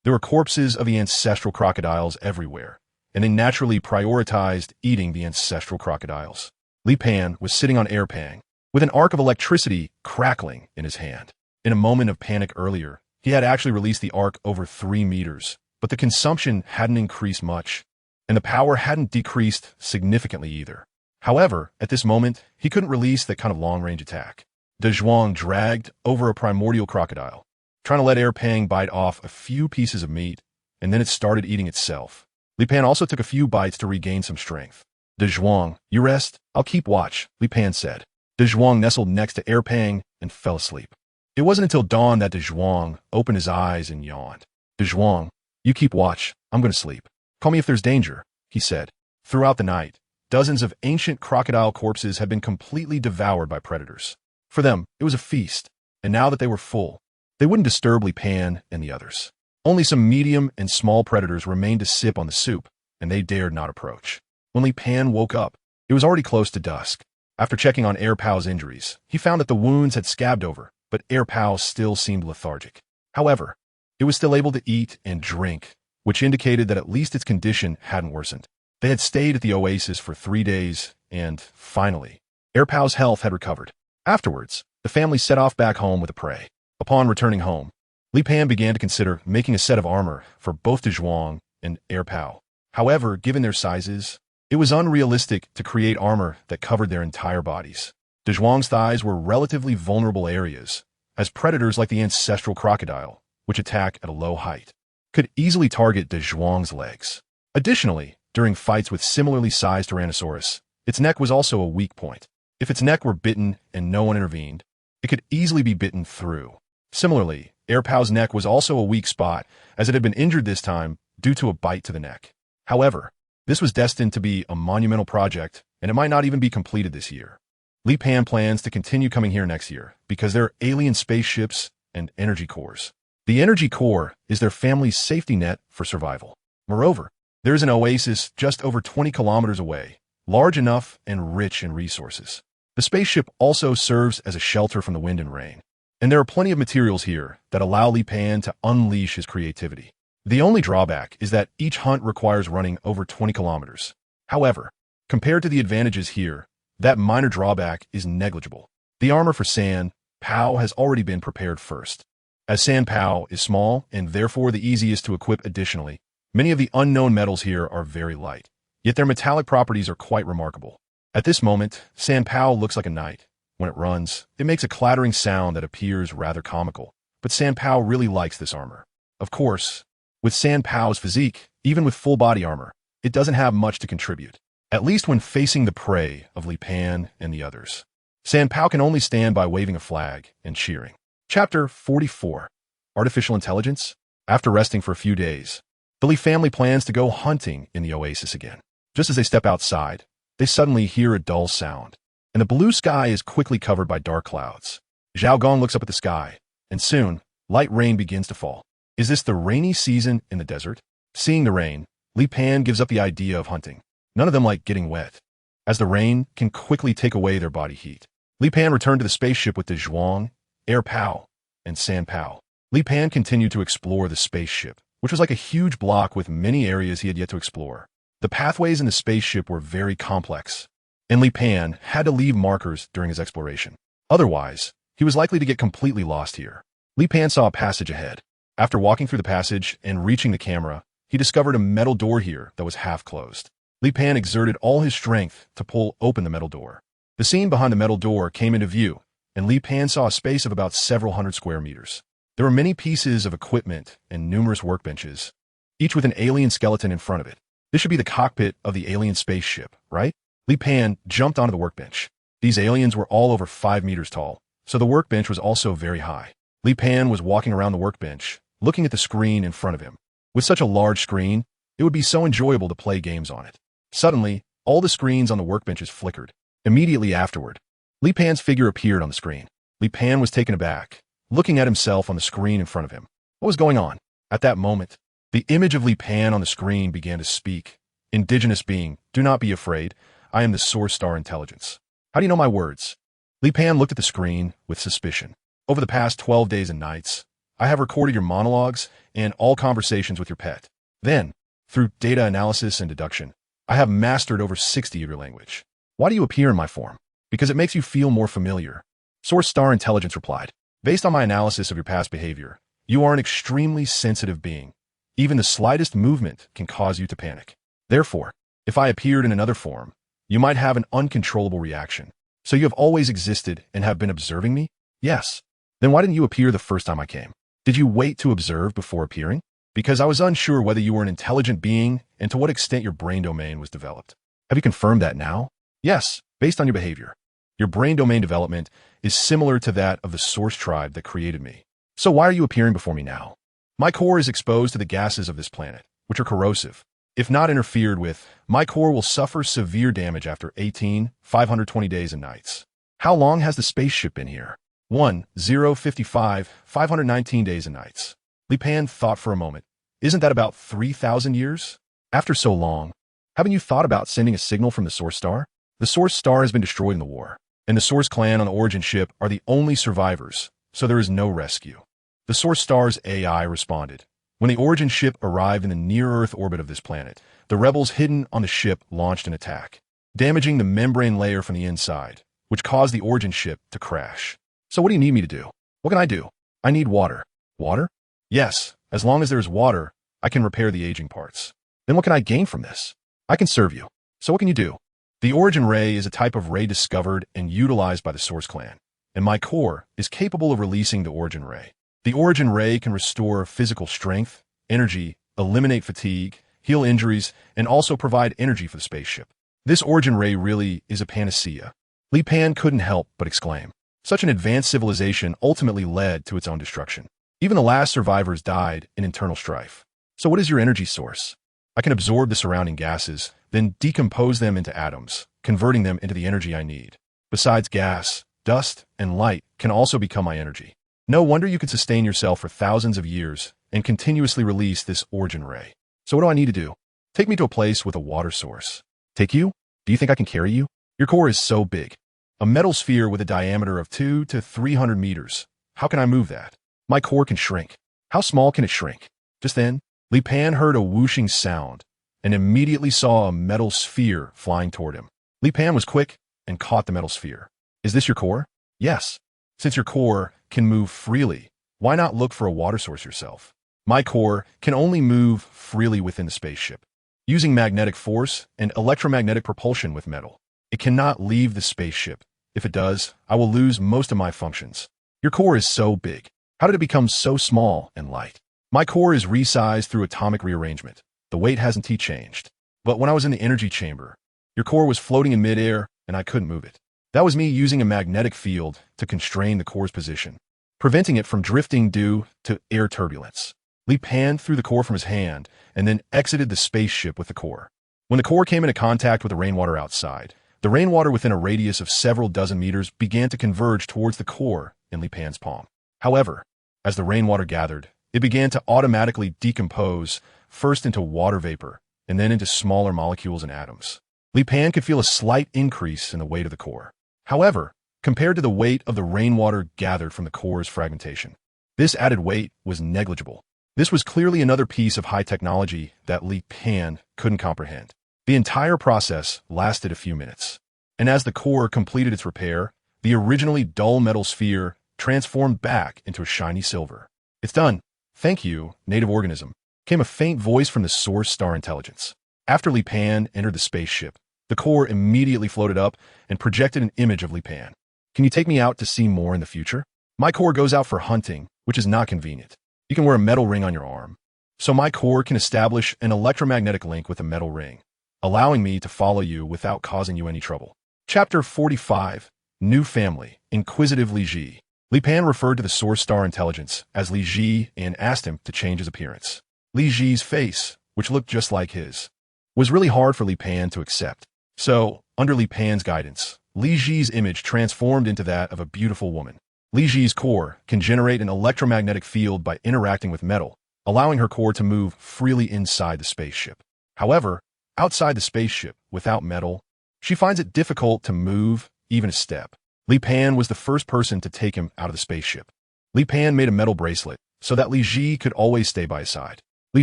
There were corpses of the ancestral crocodiles everywhere, and they naturally prioritized eating the ancestral crocodiles. Li Pan was sitting on Erpang, with an arc of electricity crackling in his hand. In a moment of panic earlier, he had actually released the arc over 3 meters, but the consumption hadn't increased much, and the power hadn't decreased significantly either. However, at this moment, he couldn't release that kind of long-range attack. Dazhuang dragged over a primordial crocodile, trying to let Erpang bite off a few pieces of meat, and then it started eating itself. Li Pan also took a few bites to regain some strength. Dazhuang, you rest, I'll keep watch, Li Pan said. Dazhuang nestled next to Erpang and fell asleep. It wasn't until dawn that Dazhuang opened his eyes and yawned. Dazhuang, you keep watch, I'm going to sleep. Call me if there's danger, he said. Throughout the night, dozens of ancient crocodile corpses had been completely devoured by predators. For them, it was a feast, and now that they were full, they wouldn't disturb Li Pan and the others. Only some medium and small predators remained to sip on the soup, and they dared not approach. When Li Pan woke up, it was already close to dusk. After checking on Erpao's injuries, he found that the wounds had scabbed over, but Erpao still seemed lethargic. However, it was still able to eat and drink, which indicated that at least its condition hadn't worsened. They had stayed at the oasis for 3 days, and, finally, Erpao's health had recovered. Afterwards, the family set off back home with the prey. Upon returning home, Li Pan began to consider making a set of armor for both Dazhuang and Erpao. However, given their sizes, it was unrealistic to create armor that covered their entire bodies. Dazhuang's thighs were relatively vulnerable areas, as predators like the ancestral crocodile, which attack at a low height, could easily target Dazhuang's legs. Additionally, during fights with similarly sized Tyrannosaurus, its neck was also a weak point. If its neck were bitten and no one intervened, it could easily be bitten through. Similarly, Airpow's neck was also a weak spot, as it had been injured this time due to a bite to the neck. However, this was destined to be a monumental project, and it might not even be completed this year. Li Pan plans to continue coming here next year because there are alien spaceships and energy cores. The energy core is their family's safety net for survival. Moreover, there is an oasis just over 20 kilometers away, large enough and rich in resources. The spaceship also serves as a shelter from the wind and rain, and there are plenty of materials here that allow Li Pan to unleash his creativity. The only drawback is that each hunt requires running over 20 kilometers. However, compared to the advantages here, that minor drawback is negligible. The armor for San Pao has already been prepared first. As San Pao is small and therefore the easiest to equip additionally, many of the unknown metals here are very light, yet their metallic properties are quite remarkable. At this moment, San Pao looks like a knight. When it runs, it makes a clattering sound that appears rather comical, but San Pao really likes this armor. Of course, with San Pao's physique, even with full body armor, it doesn't have much to contribute, at least when facing the prey of Li Pan and the others. San Pao can only stand by waving a flag and cheering. Chapter 44. Artificial Intelligence. After resting for a few days, the Li family plans to go hunting in the oasis again. Just as they step outside, they suddenly hear a dull sound, and the blue sky is quickly covered by dark clouds. Dazhuang looks up at the sky, and soon, light rain begins to fall. Is this the rainy season in the desert? Seeing the rain, Li Pan gives up the idea of hunting. None of them like getting wet, as the rain can quickly take away their body heat. Li Pan returned to the spaceship with Dazhuang, Airpow, and San Pao. Li Pan continued to explore the spaceship, which was like a huge block with many areas he had yet to explore. The pathways in the spaceship were very complex, and Li Pan had to leave markers during his exploration. Otherwise, he was likely to get completely lost here. Li Pan saw a passage ahead. After walking through the passage and reaching the camera, he discovered a metal door here that was half closed. Li Pan exerted all his strength to pull open the metal door. The scene behind the metal door came into view, and Li Pan saw a space of about several hundred square meters. There were many pieces of equipment and numerous workbenches, each with an alien skeleton in front of it. This should be the cockpit of the alien spaceship, right? Li Pan jumped onto the workbench. These aliens were all over 5 meters tall, so the workbench was also very high. Li Pan was walking around the workbench, looking at the screen in front of him. With such a large screen, it would be so enjoyable to play games on it. Suddenly, all the screens on the workbenches flickered. Immediately afterward, Li Pan's figure appeared on the screen. Li Pan was taken aback, looking at himself on the screen in front of him. What was going on? At that moment, the image of Li Pan on the screen began to speak. Indigenous being, do not be afraid. I am the Source Star Intelligence. How do you know my words? Li Pan looked at the screen with suspicion. Over the past 12 days and nights, I have recorded your monologues and all conversations with your pet. Then, through data analysis and deduction, I have mastered over 60 of your language. Why do you appear in my form? Because it makes you feel more familiar. Source Star Intelligence replied. Based on my analysis of your past behavior, you are an extremely sensitive being. Even the slightest movement can cause you to panic. Therefore, if I appeared in another form, you might have an uncontrollable reaction. So you have always existed and have been observing me? Yes. Then why didn't you appear the first time I came? Did you wait to observe before appearing? Because I was unsure whether you were an intelligent being and to what extent your brain domain was developed. Have you confirmed that now? Yes, based on your behavior. Your brain domain development is similar to that of the Source tribe that created me. So why are you appearing before me now? My core is exposed to the gases of this planet, which are corrosive. If not interfered with, my core will suffer severe damage after 520 days and nights. How long has the spaceship been here? 519 days and nights. Li Pan thought for a moment. Isn't that about 3,000 years? After so long, haven't you thought about sending a signal from the Source Star? The Source Star has been destroyed in the war, and the Source clan on the Origin ship are the only survivors, so there is no rescue. The Source Star's AI responded. When the Origin ship arrived in the near-Earth orbit of this planet, the rebels hidden on the ship launched an attack, damaging the membrane layer from the inside, which caused the Origin ship to crash. So what do you need me to do? What can I do? I need water. Water? Yes, as long as there is water, I can repair the aging parts. Then what can I gain from this? I can serve you. So what can you do? The Origin Ray is a type of ray discovered and utilized by the Source clan, and my core is capable of releasing the Origin Ray. The Origin Ray can restore physical strength, energy, eliminate fatigue, heal injuries, and also provide energy for the spaceship. This Origin Ray really is a panacea. Li Pan couldn't help but exclaim. Such an advanced civilization ultimately led to its own destruction. Even the last survivors died in internal strife. So what is your energy source? I can absorb the surrounding gases, then decompose them into atoms, converting them into the energy I need. Besides gas, dust, and light can also become my energy. No wonder you could sustain yourself for thousands of years and continuously release this origin ray. So what do I need to do? Take me to a place with a water source. Take you? Do you think I can carry you? Your core is so big. A metal sphere with a diameter of 200 to 300 meters. How can I move that? My core can shrink. How small can it shrink? Just then, Li Pan heard a whooshing sound and immediately saw a metal sphere flying toward him. Li Pan was quick and caught the metal sphere. Is this your core? Yes. Since your core can move freely, why not look for a water source yourself? My core can only move freely within the spaceship, using magnetic force and electromagnetic propulsion with metal. It cannot leave the spaceship. If it does, I will lose most of my functions. Your core is so big. How did it become so small and light? My core is resized through atomic rearrangement. The weight hasn't changed. But when I was in the energy chamber, your core was floating in midair and I couldn't move it. That was me using a magnetic field to constrain the core's position, preventing it from drifting due to air turbulence. Li Pan threw the core from his hand and then exited the spaceship with the core. When the core came into contact with the rainwater outside, the rainwater within a radius of several dozen meters began to converge towards the core in Li Pan's palm. However, as the rainwater gathered, it began to automatically decompose, first into water vapor and then into smaller molecules and atoms. Li Pan could feel a slight increase in the weight of the core. However, compared to the weight of the rainwater gathered from the core's fragmentation, this added weight was negligible. This was clearly another piece of high technology that Li Pan couldn't comprehend. The entire process lasted a few minutes, and as the core completed its repair, the originally dull metal sphere transformed back into a shiny silver. It's done. Thank you, native organism, came a faint voice from the source star intelligence. After Li Pan entered the spaceship, the core immediately floated up and projected an image of Li Pan. Can you take me out to see more in the future? My core goes out for hunting, which is not convenient. You can wear a metal ring on your arm. So my core can establish an electromagnetic link with a metal ring, allowing me to follow you without causing you any trouble. Chapter 45, New Family, Inquisitive Li Ji. Li Pan referred to the source star intelligence as Li Ji and asked him to change his appearance. Li Ji's face, which looked just like his, was really hard for Li Pan to accept. So, under Li Pan's guidance, Li Ji's image transformed into that of a beautiful woman. Li Ji's core can generate an electromagnetic field by interacting with metal, allowing her core to move freely inside the spaceship. However, outside the spaceship, without metal, she finds it difficult to move even a step. Li Pan was the first person to take him out of the spaceship. Li Pan made a metal bracelet so that Li Ji could always stay by his side. Li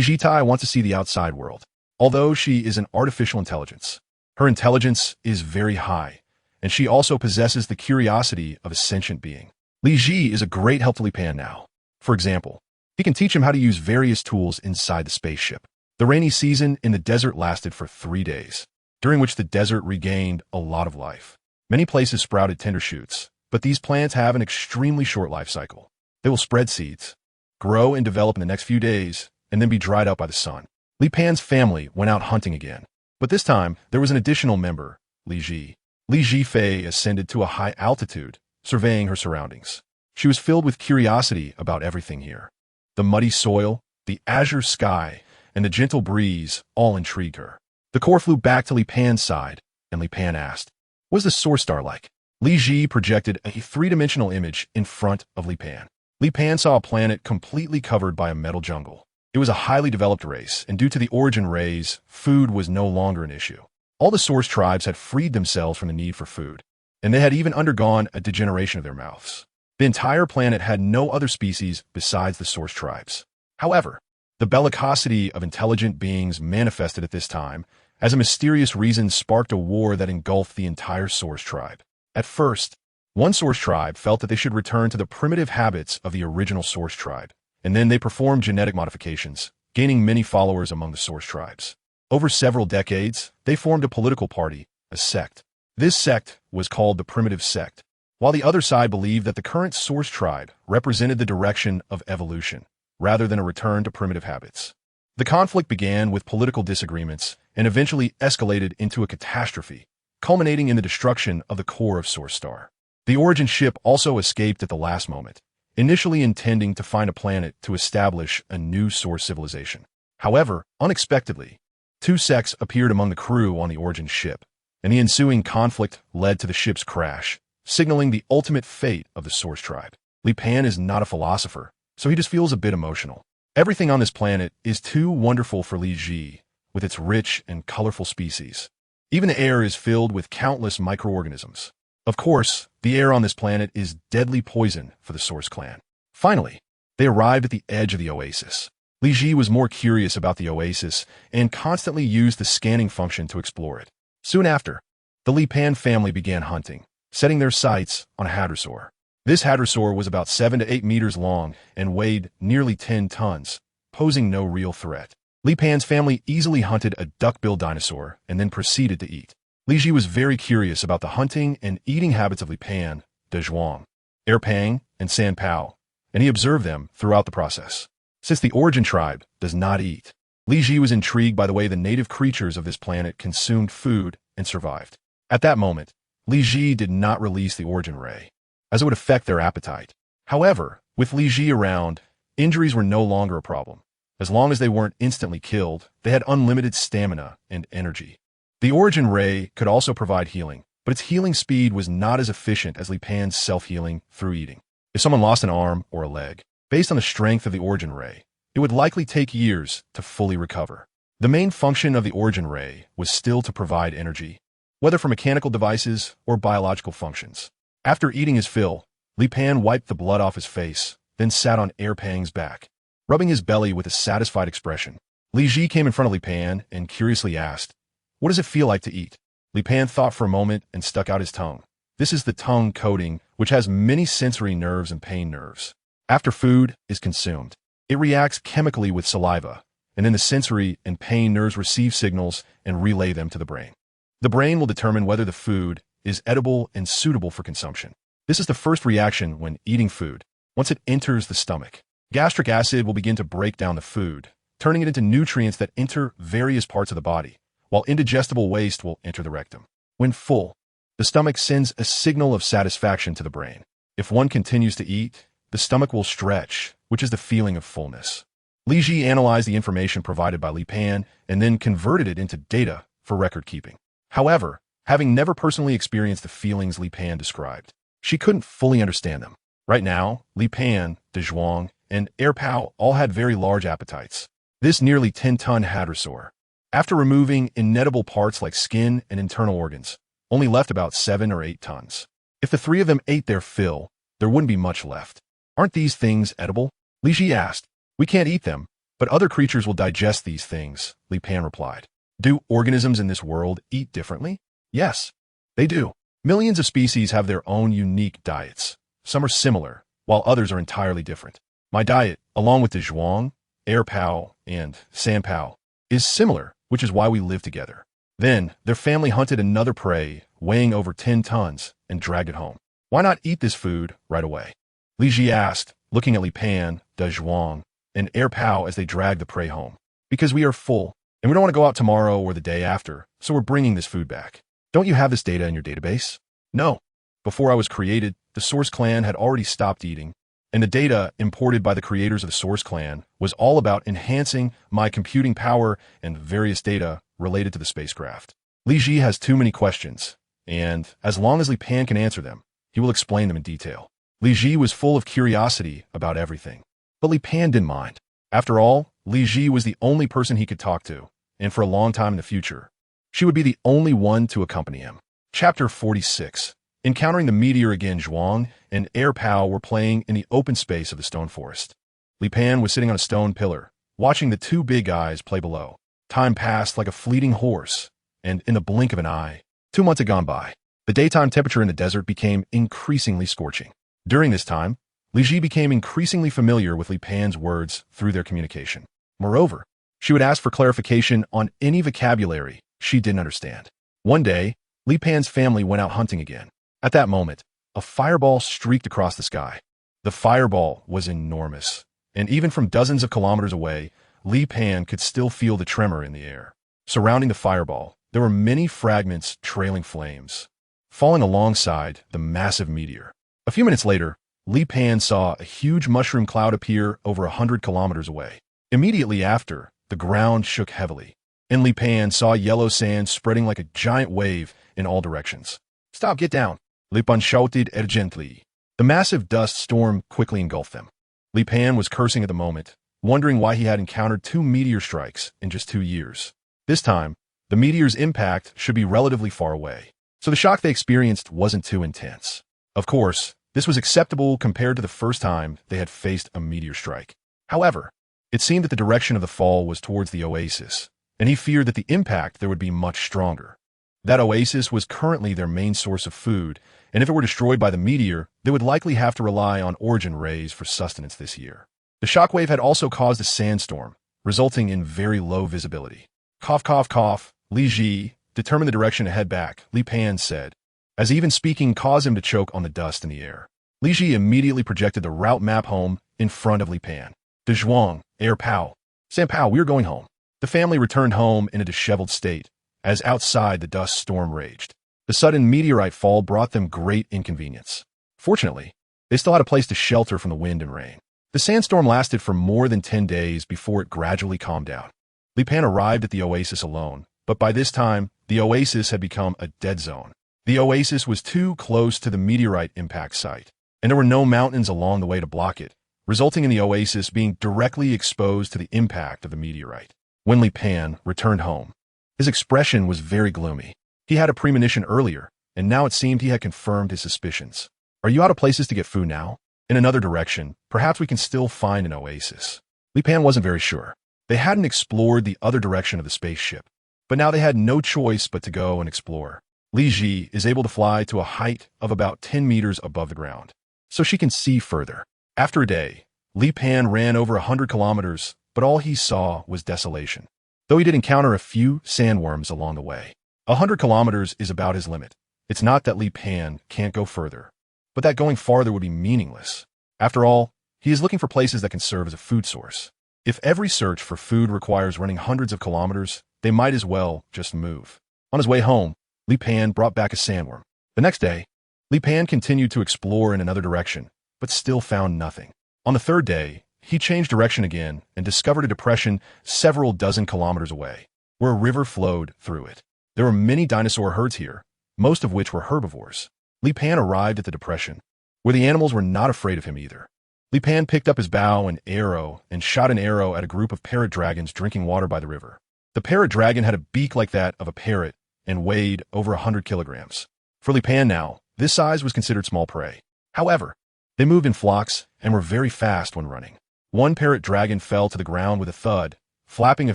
Jitai wants to see the outside world. Although she is an artificial intelligence, her intelligence is very high, and she also possesses the curiosity of a sentient being. Li Ji is a great help to Li Pan now. For example, he can teach him how to use various tools inside the spaceship. The rainy season in the desert lasted for 3 days, during which the desert regained a lot of life. Many places sprouted tender shoots, but these plants have an extremely short life cycle. They will spread seeds, grow and develop in the next few days, and then be dried out by the sun. Li Pan's family went out hunting again, but this time there was an additional member, Li Ji. Li Jifei ascended to a high altitude, surveying her surroundings. She was filled with curiosity about everything here. The muddy soil, the azure sky, and the gentle breeze all intrigued her. The core flew back to Li Pan's side, and Li Pan asked, "What is the source star like?" Li Ji projected a three-dimensional image in front of Li Pan. Li Pan saw a planet completely covered by a metal jungle. It was a highly developed race, and due to the origin rays, food was no longer an issue. All the source tribes had freed themselves from the need for food, and they had even undergone a degeneration of their mouths. The entire planet had no other species besides the source tribes. However, the bellicosity of intelligent beings manifested at this time as a mysterious reason sparked a war that engulfed the entire source tribe. At first, one source tribe felt that they should return to the primitive habits of the original source tribe, and then they performed genetic modifications, gaining many followers among the source tribes. Over several decades, they formed a political party, a sect. This sect was called the Primitive Sect, while the other side believed that the current source tribe represented the direction of evolution, rather than a return to primitive habits. The conflict began with political disagreements and eventually escalated into a catastrophe, culminating in the destruction of the core of Source Star. The Origin ship also escaped at the last moment, initially intending to find a planet to establish a new source civilization. However, unexpectedly, two sects appeared among the crew on the Origin ship, and the ensuing conflict led to the ship's crash, signaling the ultimate fate of the Source tribe. Li Pan is not a philosopher, so he just feels a bit emotional. Everything on this planet is too wonderful for Li Ji, with its rich and colorful species. Even the air is filled with countless microorganisms. Of course, the air on this planet is deadly poison for the Source clan. Finally, they arrived at the edge of the oasis. Li Ji was more curious about the oasis and constantly used the scanning function to explore it. Soon after, the Li Pan family began hunting, setting their sights on a hadrosaur. This hadrosaur was about 7 to 8 meters long and weighed nearly 10 tons, posing no real threat. Li Pan's family easily hunted a duck-billed dinosaur and then proceeded to eat. Li Ji was very curious about the hunting and eating habits of Li Pan, Dazhuang, Erpang, and San Pao, and he observed them throughout the process. Since the Origin tribe does not eat, Li Ji was intrigued by the way the native creatures of this planet consumed food and survived. At that moment, Li Ji did not release the Origin ray, as it would affect their appetite. However, with Li Ji around, injuries were no longer a problem. As long as they weren't instantly killed, they had unlimited stamina and energy. The Origin ray could also provide healing, but its healing speed was not as efficient as Li Pan's self-healing through eating. If someone lost an arm or a leg, based on the strength of the Origin ray, it would likely take years to fully recover. The main function of the Origin ray was still to provide energy, whether for mechanical devices or biological functions. After eating his fill, Li Pan wiped the blood off his face, then sat on Erpang's back, rubbing his belly with a satisfied expression. Li Ji came in front of Li Pan and curiously asked, "What does it feel like to eat?" Li Pan thought for a moment and stuck out his tongue. This is the tongue coating, which has many sensory nerves and pain nerves. After food is consumed, it reacts chemically with saliva, and then the sensory and pain nerves receive signals and relay them to the brain. The brain will determine whether the food is edible and suitable for consumption. This is the first reaction when eating food. Once it enters the stomach, gastric acid will begin to break down the food, turning it into nutrients that enter various parts of the body, while indigestible waste will enter the rectum. When full, the stomach sends a signal of satisfaction to the brain. If one continues to eat, the stomach will stretch, which is the feeling of fullness. Li Ji analyzed the information provided by Li Pan and then converted it into data for record keeping. However, having never personally experienced the feelings Li Pan described, she couldn't fully understand them. Right now, Li Pan, Dazhuang, and Erpao all had very large appetites. This nearly 10-ton hadrosaur, after removing inedible parts like skin and internal organs, only left about 7 or 8 tons. If the three of them ate their fill, there wouldn't be much left. "Aren't these things edible?" Li Ji asked. "We can't eat them, but other creatures will digest these things," Li Pan replied. "Do organisms in this world eat differently?" "Yes, they do. Millions of species have their own unique diets. Some are similar, while others are entirely different. My diet, along with Dazhuang, Erpao, and San Pao, is similar, which is why we live together." Then, their family hunted another prey weighing over 10 tons and dragged it home. "Why not eat this food right away?" Li Ji asked, looking at Li Pan, Dazhuang, and Erpao as they dragged the prey home. "Because we are full, and we don't want to go out tomorrow or the day after, so we're bringing this food back." "Don't you have this data in your database?" "No. Before I was created, the Source clan had already stopped eating, and the data imported by the creators of the Source clan was all about enhancing my computing power and various data related to the spacecraft." Li Ji has too many questions, and as long as Li Pan can answer them, he will explain them in detail. Li Ji was full of curiosity about everything, but Li Pan didn't mind. After all, Li Ji was the only person he could talk to, and for a long time in the future, she would be the only one to accompany him. Chapter 46. Encountering the meteor again, Zhuang and Erpao were playing in the open space of the stone forest. Li Pan was sitting on a stone pillar, watching the two big guys play below. Time passed like a fleeting horse, and in the blink of an eye, 2 months had gone by. The daytime temperature in the desert became increasingly scorching. During this time, Li Ji became increasingly familiar with Li Pan's words through their communication. Moreover, she would ask for clarification on any vocabulary she didn't understand. One day, Li Pan's family went out hunting again. At that moment, a fireball streaked across the sky. The fireball was enormous, and even from dozens of kilometers away, Li Pan could still feel the tremor in the air. Surrounding the fireball, there were many fragments trailing flames, falling alongside the massive meteor. A few minutes later, Li Pan saw a huge mushroom cloud appear over 100 kilometers away. Immediately after, the ground shook heavily, and Li Pan saw yellow sand spreading like a giant wave in all directions. "Stop, get down!" Li Pan shouted urgently. The massive dust storm quickly engulfed them. Li Pan was cursing at the moment, wondering why he had encountered 2 meteor strikes in just 2 years. This time, the meteor's impact should be relatively far away, so the shock they experienced wasn't too intense. Of course, this was acceptable compared to the first time they had faced a meteor strike. However, it seemed that the direction of the fall was towards the oasis, and he feared that the impact there would be much stronger. That oasis was currently their main source of food, and if it were destroyed by the meteor, they would likely have to rely on origin rays for sustenance this year. The shockwave had also caused a sandstorm, resulting in very low visibility. "Cough, cough, cough," Li Ji determined the direction to head back, Li Pan said, as even speaking caused him to choke on the dust in the air. Li Ji immediately projected the route map home in front of Li Pan. "Dazhuang, Air Pao. San Pao, we're going home." The family returned home in a disheveled state, as outside the dust storm raged. The sudden meteorite fall brought them great inconvenience. Fortunately, they still had a place to shelter from the wind and rain. The sandstorm lasted for more than 10 days before it gradually calmed down. Li Pan arrived at the oasis alone, but by this time, the oasis had become a dead zone. The oasis was too close to the meteorite impact site, and there were no mountains along the way to block it, resulting in the oasis being directly exposed to the impact of the meteorite. When Li Pan returned home, his expression was very gloomy. He had a premonition earlier, and now it seemed he had confirmed his suspicions. "Are you out of places to get food now? In another direction, perhaps we can still find an oasis." Li Pan wasn't very sure. They hadn't explored the other direction of the spaceship, but now they had no choice but to go and explore. Li Ji is able to fly to a height of about 10 meters above the ground, so she can see further. After a day, Li Pan ran over 100 kilometers, but all he saw was desolation, though he did encounter a few sandworms along the way. 100 kilometers is about his limit. It's not that Li Pan can't go further, but that going farther would be meaningless. After all, he is looking for places that can serve as a food source. If every search for food requires running hundreds of kilometers, they might as well just move. On his way home, Li Pan brought back a sandworm. The next day, Li Pan continued to explore in another direction, but still found nothing. On the third day, he changed direction again and discovered a depression several dozen kilometers away, where a river flowed through it. There were many dinosaur herds here, most of which were herbivores. Li Pan arrived at the depression, where the animals were not afraid of him either. Li Pan picked up his bow and arrow and shot an arrow at a group of parrot dragons drinking water by the river. The parrot dragon had a beak like that of a parrot and weighed over 100 kilograms. For Li Pan now, this size was considered small prey. However, they moved in flocks and were very fast when running. One parrot dragon fell to the ground with a thud, flapping a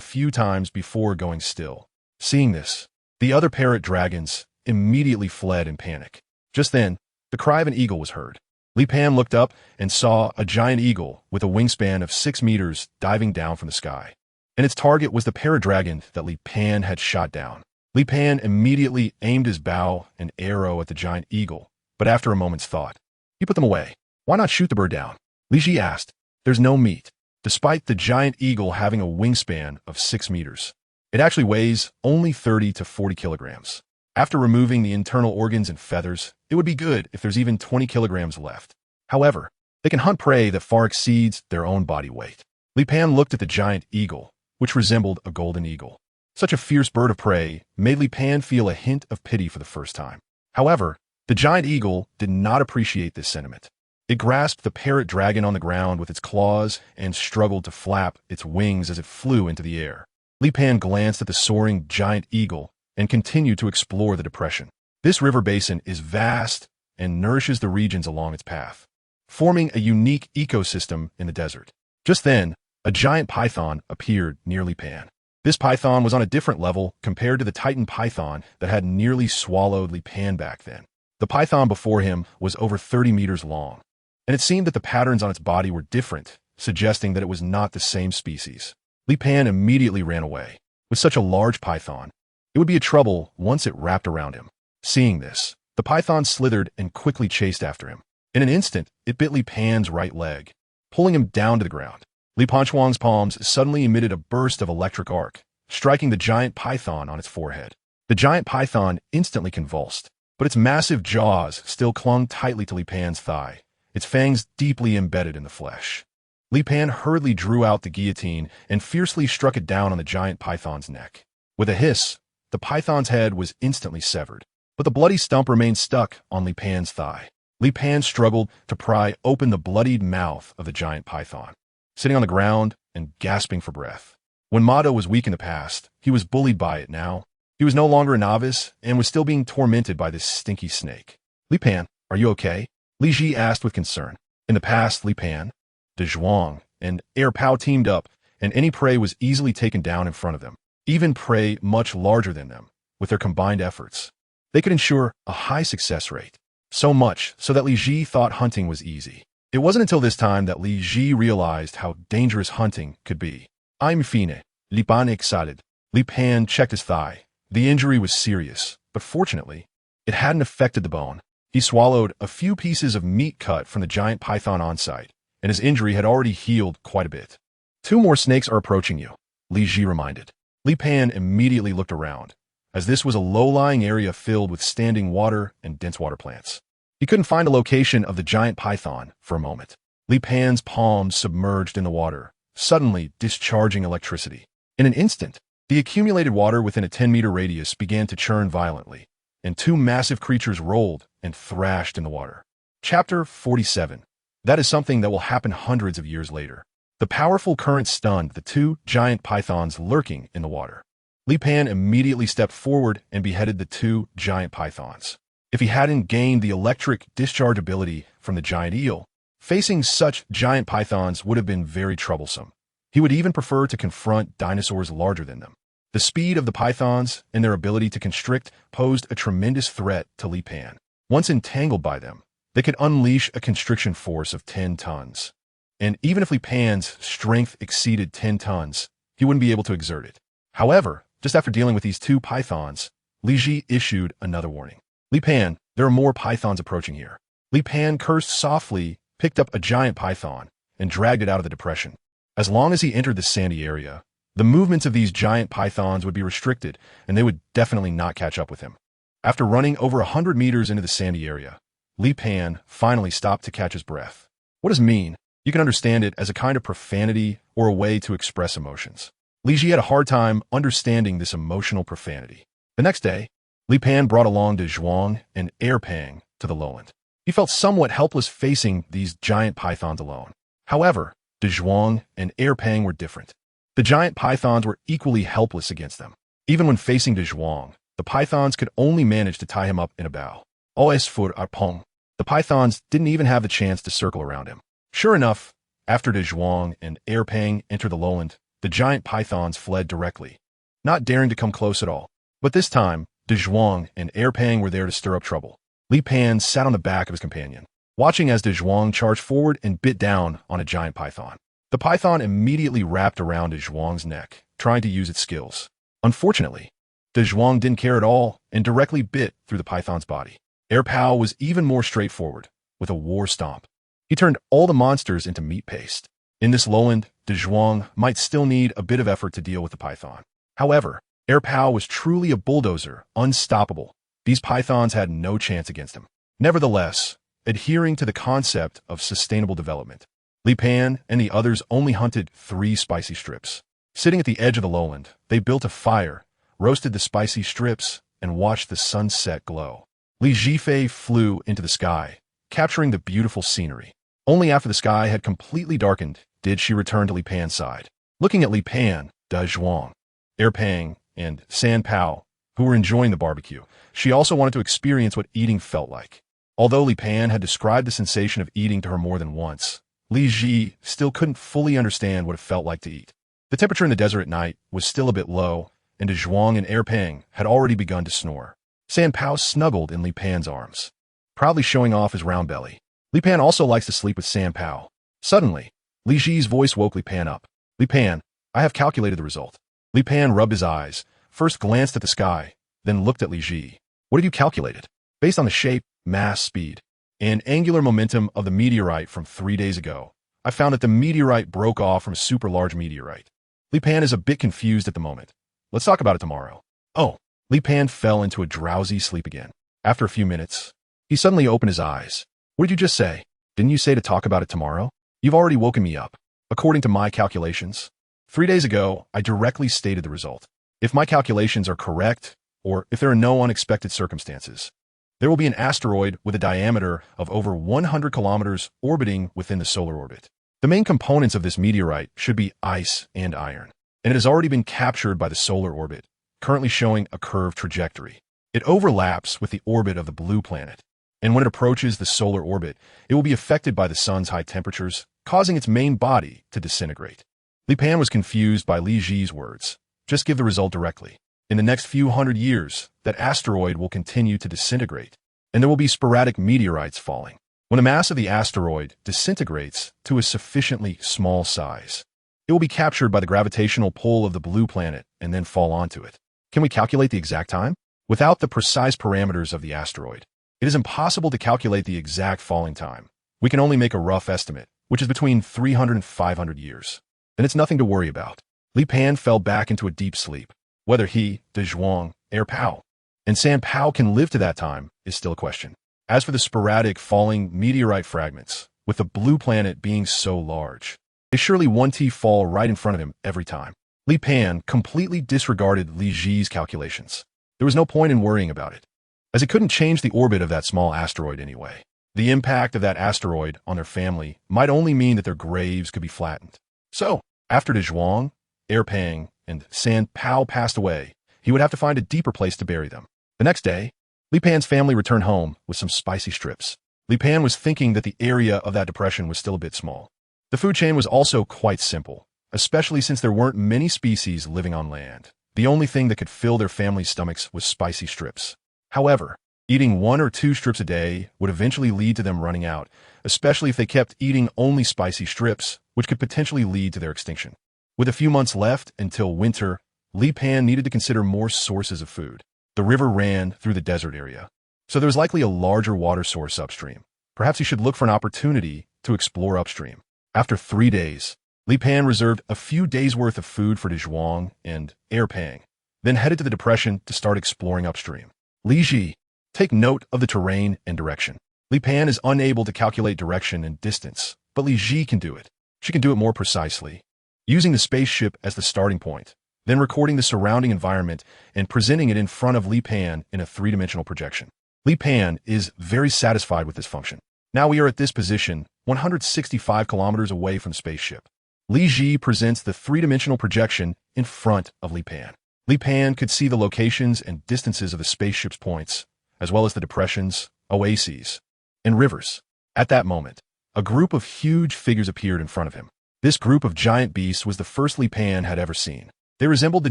few times before going still. Seeing this, the other parrot dragons immediately fled in panic. Just then, the cry of an eagle was heard. Li Pan looked up and saw a giant eagle with a wingspan of 6 meters diving down from the sky. And its target was the parrot dragon that Li Pan had shot down. Li Pan immediately aimed his bow and arrow at the giant eagle, but after a moment's thought, he put them away. "Why not shoot the bird down?" Li Ji asked. "There's no meat." Despite the giant eagle having a wingspan of 6 meters, it actually weighs only 30 to 40 kilograms. After removing the internal organs and feathers, it would be good if there's even 20 kilograms left. However, they can hunt prey that far exceeds their own body weight. Li Pan looked at the giant eagle, which resembled a golden eagle. Such a fierce bird of prey made Li Pan feel a hint of pity for the first time. However, the giant eagle did not appreciate this sentiment. It grasped the parrot dragon on the ground with its claws and struggled to flap its wings as it flew into the air. Li Pan glanced at the soaring giant eagle and continued to explore the depression. This river basin is vast and nourishes the regions along its path, forming a unique ecosystem in the desert. Just then, a giant python appeared near Li Pan. This python was on a different level compared to the Titan python that had nearly swallowed Li Pan back then. The python before him was over 30 meters long, and it seemed that the patterns on its body were different, suggesting that it was not the same species. Li Pan immediately ran away. With such a large python, it would be a trouble once it wrapped around him. Seeing this, the python slithered and quickly chased after him. In an instant, it bit Li Pan's right leg, pulling him down to the ground. Li Panchuang's palms suddenly emitted a burst of electric arc, striking the giant python on its forehead. The giant python instantly convulsed, but its massive jaws still clung tightly to Li Pan's thigh, its fangs deeply embedded in the flesh. Li Pan hurriedly drew out the guillotine and fiercely struck it down on the giant python's neck. With a hiss, the python's head was instantly severed, but the bloody stump remained stuck on Li Pan's thigh. Li Pan struggled to pry open the bloodied mouth of the giant python, sitting on the ground and gasping for breath. When Mado was weak in the past, he was bullied by it now. He was no longer a novice and was still being tormented by this stinky snake. Li Pan, are you okay? Li Ji asked with concern. In the past, Li Pan, Dazhuang, and Air Pao teamed up, and any prey was easily taken down in front of them, even prey much larger than them, with their combined efforts. They could ensure a high success rate. So much so that Li Ji thought hunting was easy. It wasn't until this time that Li Ji realized how dangerous hunting could be. I'm fine, Li Pan excited. Li Pan checked his thigh. The injury was serious, but fortunately, it hadn't affected the bone. He swallowed a few pieces of meat cut from the giant python on site, and his injury had already healed quite a bit. 2 more snakes are approaching you, Li Ji reminded. Li Pan immediately looked around, as this was a low-lying area filled with standing water and dense water plants. He couldn't find a location of the giant python for a moment. Li Pan's palms submerged in the water, suddenly discharging electricity. In an instant, the accumulated water within a 10-meter radius began to churn violently, and 2 massive creatures rolled and thrashed in the water. Chapter 47. That is something that will happen hundreds of years later. The powerful current stunned the 2 giant pythons lurking in the water. Li Pan immediately stepped forward and beheaded the 2 giant pythons. If he hadn't gained the electric discharge ability from the giant eel, facing such giant pythons would have been very troublesome. He would even prefer to confront dinosaurs larger than them. The speed of the pythons and their ability to constrict posed a tremendous threat to Li Pan. Once entangled by them, they could unleash a constriction force of 10 tons. And even if Li Pan's strength exceeded 10 tons, he wouldn't be able to exert it. However, just after dealing with these 2 pythons, Li Ji issued another warning. Li Pan, there are more pythons approaching here. Li Pan cursed softly, picked up a giant python, and dragged it out of the depression. As long as he entered the sandy area, the movements of these giant pythons would be restricted, and they would definitely not catch up with him. After running over 100 meters into the sandy area, Li Pan finally stopped to catch his breath. What does mean? You can understand it as a kind of profanity or a way to express emotions. Li Ji had a hard time understanding this emotional profanity. The next day, Li Pan brought along Dazhuang and Air Pang to the lowland. He felt somewhat helpless facing these giant pythons alone. However, Dazhuang and Air Pang were different. The giant pythons were equally helpless against them. Even when facing Dazhuang, the pythons could only manage to tie him up in a bough. As for Arpong, the pythons didn't even have the chance to circle around him. Sure enough, after Dazhuang and Air Pang entered the lowland, the giant pythons fled directly, not daring to come close at all. But this time, Dazhuang and Air Pang were there to stir up trouble. Li Pan sat on the back of his companion, watching as Dazhuang charged forward and bit down on a giant python. The python immediately wrapped around Dazhuang's neck, trying to use its skills. Unfortunately, Dazhuang didn't care at all and directly bit through the python's body. Air Pao was even more straightforward, with a war stomp. He turned all the monsters into meat paste. In this lowland, Dazhuang might still need a bit of effort to deal with the python. However, Air Pao was truly a bulldozer, unstoppable. These pythons had no chance against him. Nevertheless, adhering to the concept of sustainable development, Li Pan and the others only hunted 3 spicy strips. Sitting at the edge of the lowland, they built a fire, roasted the spicy strips, and watched the sunset glow. Li Jifei flew into the sky, capturing the beautiful scenery. Only after the sky had completely darkened did she return to Li Pan's side. Looking at Li Pan, Dazhuang, Air Pang, and San Pao, who were enjoying the barbecue, she also wanted to experience what eating felt like. Although Li Pan had described the sensation of eating to her more than once, Li Ji still couldn't fully understand what it felt like to eat. The temperature in the desert at night was still a bit low, and Dazhuang and Air Pang had already begun to snore. San Pao snuggled in Li Pan's arms, proudly showing off his round belly. Li Pan also likes to sleep with San Pao. Suddenly, Li Ji's voice woke Li Pan up. Li Pan, I have calculated the result. Li Pan rubbed his eyes, first glanced at the sky, then looked at Li Ji. What have you calculated? Based on the shape, mass, speed, and angular momentum of the meteorite from 3 days ago, I found that the meteorite broke off from a super large meteorite. Li Pan is a bit confused at the moment. Let's talk about it tomorrow. Oh, Li Pan fell into a drowsy sleep again. After a few minutes, he suddenly opened his eyes. What did you just say? Didn't you say to talk about it tomorrow? You've already woken me up. According to my calculations, 3 days ago, I directly stated the result. If my calculations are correct, or if there are no unexpected circumstances, there will be an asteroid with a diameter of over 100 kilometers orbiting within the solar orbit. The main components of this meteorite should be ice and iron, and it has already been captured by the solar orbit, currently showing a curved trajectory. It overlaps with the orbit of the blue planet, and when it approaches the solar orbit, it will be affected by the sun's high temperatures, causing its main body to disintegrate. Li Pan was confused by Li Ji's words. Just give the result directly. In the next few hundred years, that asteroid will continue to disintegrate, and there will be sporadic meteorites falling. When the mass of the asteroid disintegrates to a sufficiently small size, it will be captured by the gravitational pull of the blue planet and then fall onto it. Can we calculate the exact time? Without the precise parameters of the asteroid, it is impossible to calculate the exact falling time. We can only make a rough estimate, which is between 300 and 500 years. Then it's nothing to worry about. Li Pan fell back into a deep sleep. Whether he, Dazhuang, Air Pao, and San Pao can live to that time is still a question. As for the sporadic falling meteorite fragments, with the blue planet being so large, they surely one T fall right in front of him every time. Li Pan completely disregarded Li Ji's calculations. There was no point in worrying about it, as it couldn't change the orbit of that small asteroid anyway. The impact of that asteroid on their family might only mean that their graves could be flattened. So, after Dazhuang, Air Pang, and San Pao passed away, he would have to find a deeper place to bury them. The next day, Li Pan's family returned home with some spicy strips. Li Pan was thinking that the area of that depression was still a bit small. The food chain was also quite simple, especially since there weren't many species living on land. The only thing that could fill their family's stomachs was spicy strips. However, eating 1 or 2 strips a day would eventually lead to them running out, especially if they kept eating only spicy strips, which could potentially lead to their extinction. With a few months left until winter, Li Pan needed to consider more sources of food. The river ran through the desert area, so there was likely a larger water source upstream. Perhaps he should look for an opportunity to explore upstream. After 3 days, Li Pan reserved a few days' worth of food for Dazhuang and Air Pang, then headed to the depression to start exploring upstream. Li Ji, take note of the terrain and direction. Li Pan is unable to calculate direction and distance, but Li Ji can do it. She can do it more precisely, using the spaceship as the starting point, then recording the surrounding environment and presenting it in front of Li Pan in a 3-dimensional projection. Li Pan is very satisfied with this function. Now we are at this position, 165 kilometers away from the spaceship. Li Ji presents the 3-dimensional projection in front of Li Pan. Li Pan could see the locations and distances of the spaceship's points, as well as the depressions, oases, and rivers. At that moment, a group of huge figures appeared in front of him. This group of giant beasts was the first Li Pan had ever seen. They resembled the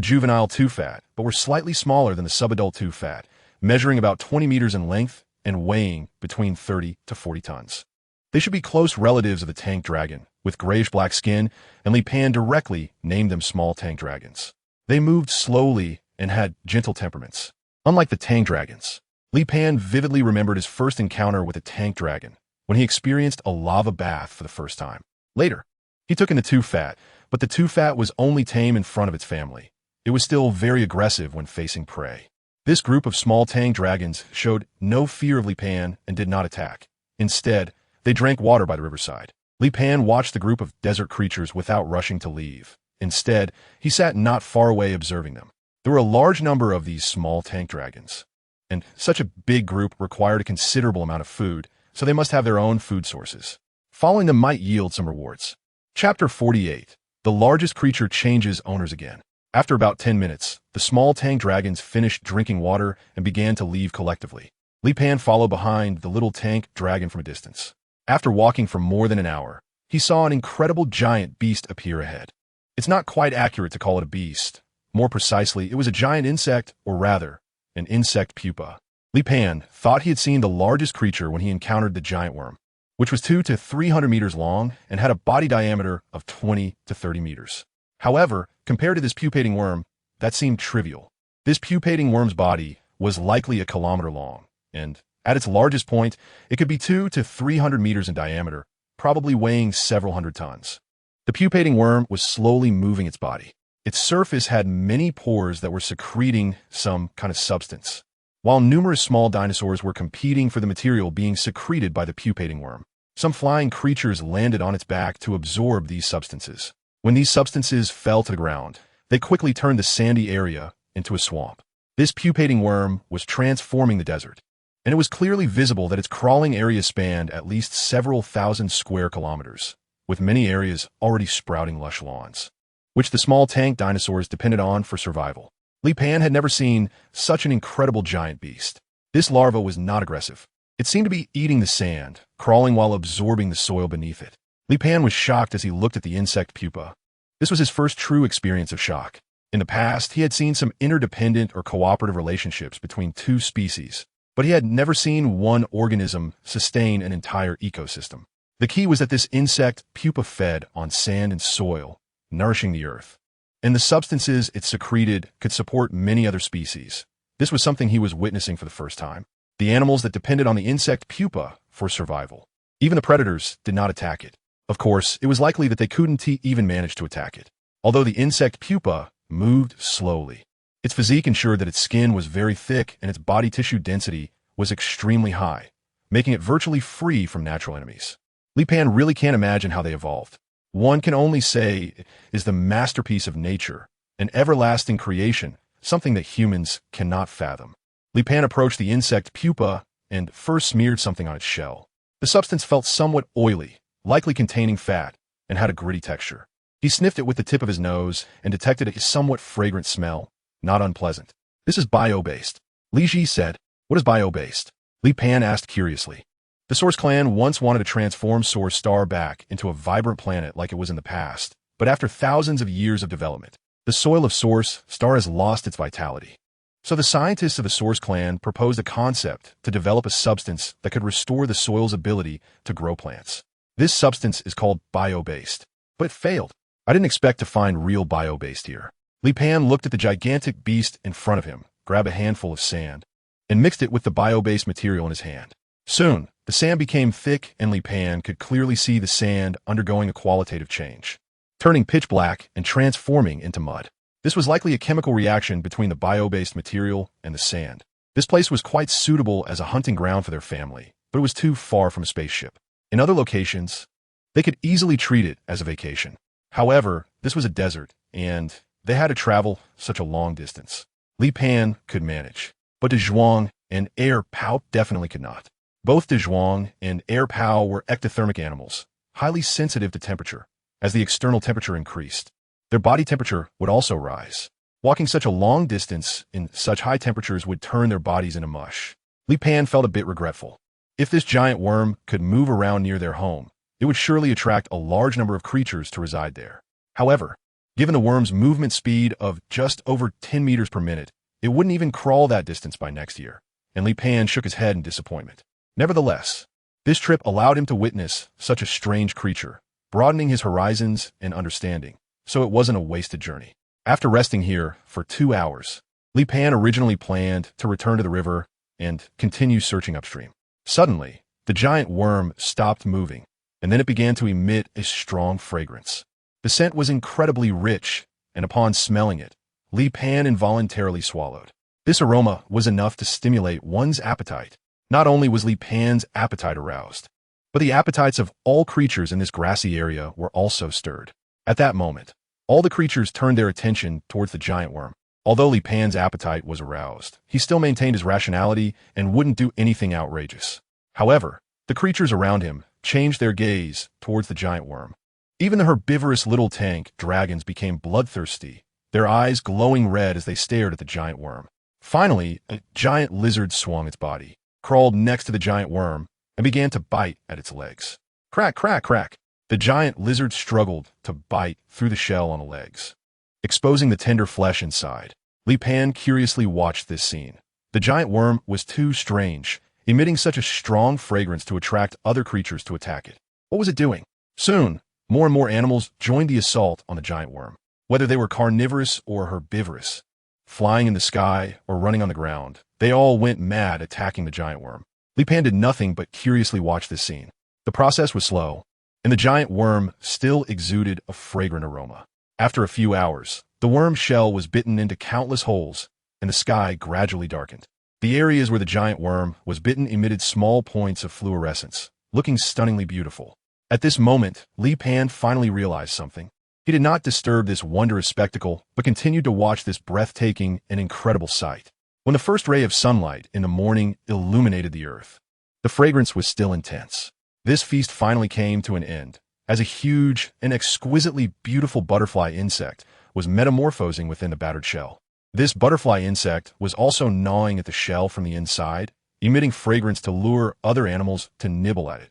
juvenile Tufat, but were slightly smaller than the subadult Tufat, measuring about 20 meters in length and weighing between 30 to 40 tons. They should be close relatives of the tank dragon, with grayish-black skin, and Li Pan directly named them small tank dragons. They moved slowly and had gentle temperaments. Unlike the tank dragons, Li Pan vividly remembered his first encounter with a tank dragon, when he experienced a lava bath for the first time. Later, he took in the Tufat, but the Tufat was only tame in front of its family. It was still very aggressive when facing prey. This group of small tank dragons showed no fear of Li Pan and did not attack. Instead, they drank water by the riverside. Li Pan watched the group of desert creatures without rushing to leave. Instead, he sat not far away observing them. There were a large number of these small tank dragons, and such a big group required a considerable amount of food, so they must have their own food sources. Following them might yield some rewards. Chapter 48. The largest creature changes owners again. After about 10 minutes, the small tank dragons finished drinking water and began to leave collectively. Li Pan followed behind the little tank dragon from a distance. After walking for more than an hour, he saw an incredible giant beast appear ahead. It's not quite accurate to call it a beast. More precisely, it was a giant insect, or rather, an insect pupa. Li Pan thought he had seen the largest creature when he encountered the giant worm, which was 200 to 300 meters long and had a body diameter of 20 to 30 meters. However, compared to this pupating worm, that seemed trivial. This pupating worm's body was likely a kilometer long, and at its largest point, it could be 200 to 300 meters in diameter, probably weighing several hundred tons. The pupating worm was slowly moving its body. Its surface had many pores that were secreting some kind of substance, while numerous small dinosaurs were competing for the material being secreted by the pupating worm. Some flying creatures landed on its back to absorb these substances. When these substances fell to the ground, they quickly turned the sandy area into a swamp. This pupating worm was transforming the desert, and it was clearly visible that its crawling area spanned at least several thousand square kilometers, with many areas already sprouting lush lawns, which the small tank dinosaurs depended on for survival. Li Pan had never seen such an incredible giant beast. This larva was not aggressive. It seemed to be eating the sand, crawling while absorbing the soil beneath it. Li Pan was shocked as he looked at the insect pupa. This was his first true experience of shock. In the past, he had seen some interdependent or cooperative relationships between two species, but he had never seen one organism sustain an entire ecosystem. The key was that this insect pupa fed on sand and soil, nourishing the earth, and the substances it secreted could support many other species. This was something he was witnessing for the first time. The animals that depended on the insect pupa for survival. Even the predators did not attack it. Of course, it was likely that they couldn't even manage to attack it, although the insect pupa moved slowly. Its physique ensured that its skin was very thick and its body tissue density was extremely high, making it virtually free from natural enemies. Li Pan really can't imagine how they evolved. One can only say is the masterpiece of nature, an everlasting creation, something that humans cannot fathom. Li Pan approached the insect pupa and first smeared something on its shell. The substance felt somewhat oily, likely containing fat, and had a gritty texture. He sniffed it with the tip of his nose and detected a somewhat fragrant smell, not unpleasant. This is bio-based, Li Ji said. What is bio-based? Li Pan asked curiously. The Source clan once wanted to transform Source Star back into a vibrant planet like it was in the past, but after thousands of years of development, the soil of Source Star has lost its vitality. So the scientists of the Source clan proposed a concept to develop a substance that could restore the soil's ability to grow plants. This substance is called bio-based, but it failed. I didn't expect to find real bio-based here. Li Pan looked at the gigantic beast in front of him, grabbed a handful of sand, and mixed it with the bio-based material in his hand. Soon, the sand became thick and Li Pan could clearly see the sand undergoing a qualitative change, turning pitch black and transforming into mud. This was likely a chemical reaction between the bio-based material and the sand. This place was quite suitable as a hunting ground for their family, but it was too far from a spaceship. In other locations, they could easily treat it as a vacation. However, this was a desert, and they had to travel such a long distance. Li Pan could manage, but Dazhuang and Air Pao definitely could not. Both Dazhuang and Air Pao were ectothermic animals, highly sensitive to temperature. As the external temperature increased, their body temperature would also rise. Walking such a long distance in such high temperatures would turn their bodies into mush. Li Pan felt a bit regretful. If this giant worm could move around near their home, it would surely attract a large number of creatures to reside there. However, given the worm's movement speed of just over 10 meters per minute, it wouldn't even crawl that distance by next year, and Li Pan shook his head in disappointment. Nevertheless, this trip allowed him to witness such a strange creature, broadening his horizons and understanding, so it wasn't a wasted journey. After resting here for 2 hours, Li Pan originally planned to return to the river and continue searching upstream. Suddenly, the giant worm stopped moving, and then it began to emit a strong fragrance. The scent was incredibly rich, and upon smelling it, Li Pan involuntarily swallowed. This aroma was enough to stimulate one's appetite. Not only was Li Pan's appetite aroused, but the appetites of all creatures in this grassy area were also stirred. At that moment, all the creatures turned their attention towards the giant worm. Although Li Pan's appetite was aroused, he still maintained his rationality and wouldn't do anything outrageous. However, the creatures around him changed their gaze towards the giant worm. Even the herbivorous little tank dragons became bloodthirsty, their eyes glowing red as they stared at the giant worm. Finally, a giant lizard swung its body, crawled next to the giant worm, and began to bite at its legs. Crack, crack, crack. The giant lizard struggled to bite through the shell on the legs, exposing the tender flesh inside. Li Pan curiously watched this scene. The giant worm was too strange, emitting such a strong fragrance to attract other creatures to attack it. What was it doing? Soon, more and more animals joined the assault on the giant worm, whether they were carnivorous or herbivorous. Flying in the sky or running on the ground, they all went mad attacking the giant worm. Li Pan did nothing but curiously watch this scene. The process was slow, and the giant worm still exuded a fragrant aroma. After a few hours, the worm's shell was bitten into countless holes, and the sky gradually darkened. The areas where the giant worm was bitten emitted small points of fluorescence, looking stunningly beautiful. At this moment, Li Pan finally realized something. He did not disturb this wondrous spectacle, but continued to watch this breathtaking and incredible sight. When the first ray of sunlight in the morning illuminated the earth, the fragrance was still intense. This feast finally came to an end, as a huge and exquisitely beautiful butterfly insect was metamorphosing within the battered shell. This butterfly insect was also gnawing at the shell from the inside, emitting fragrance to lure other animals to nibble at it,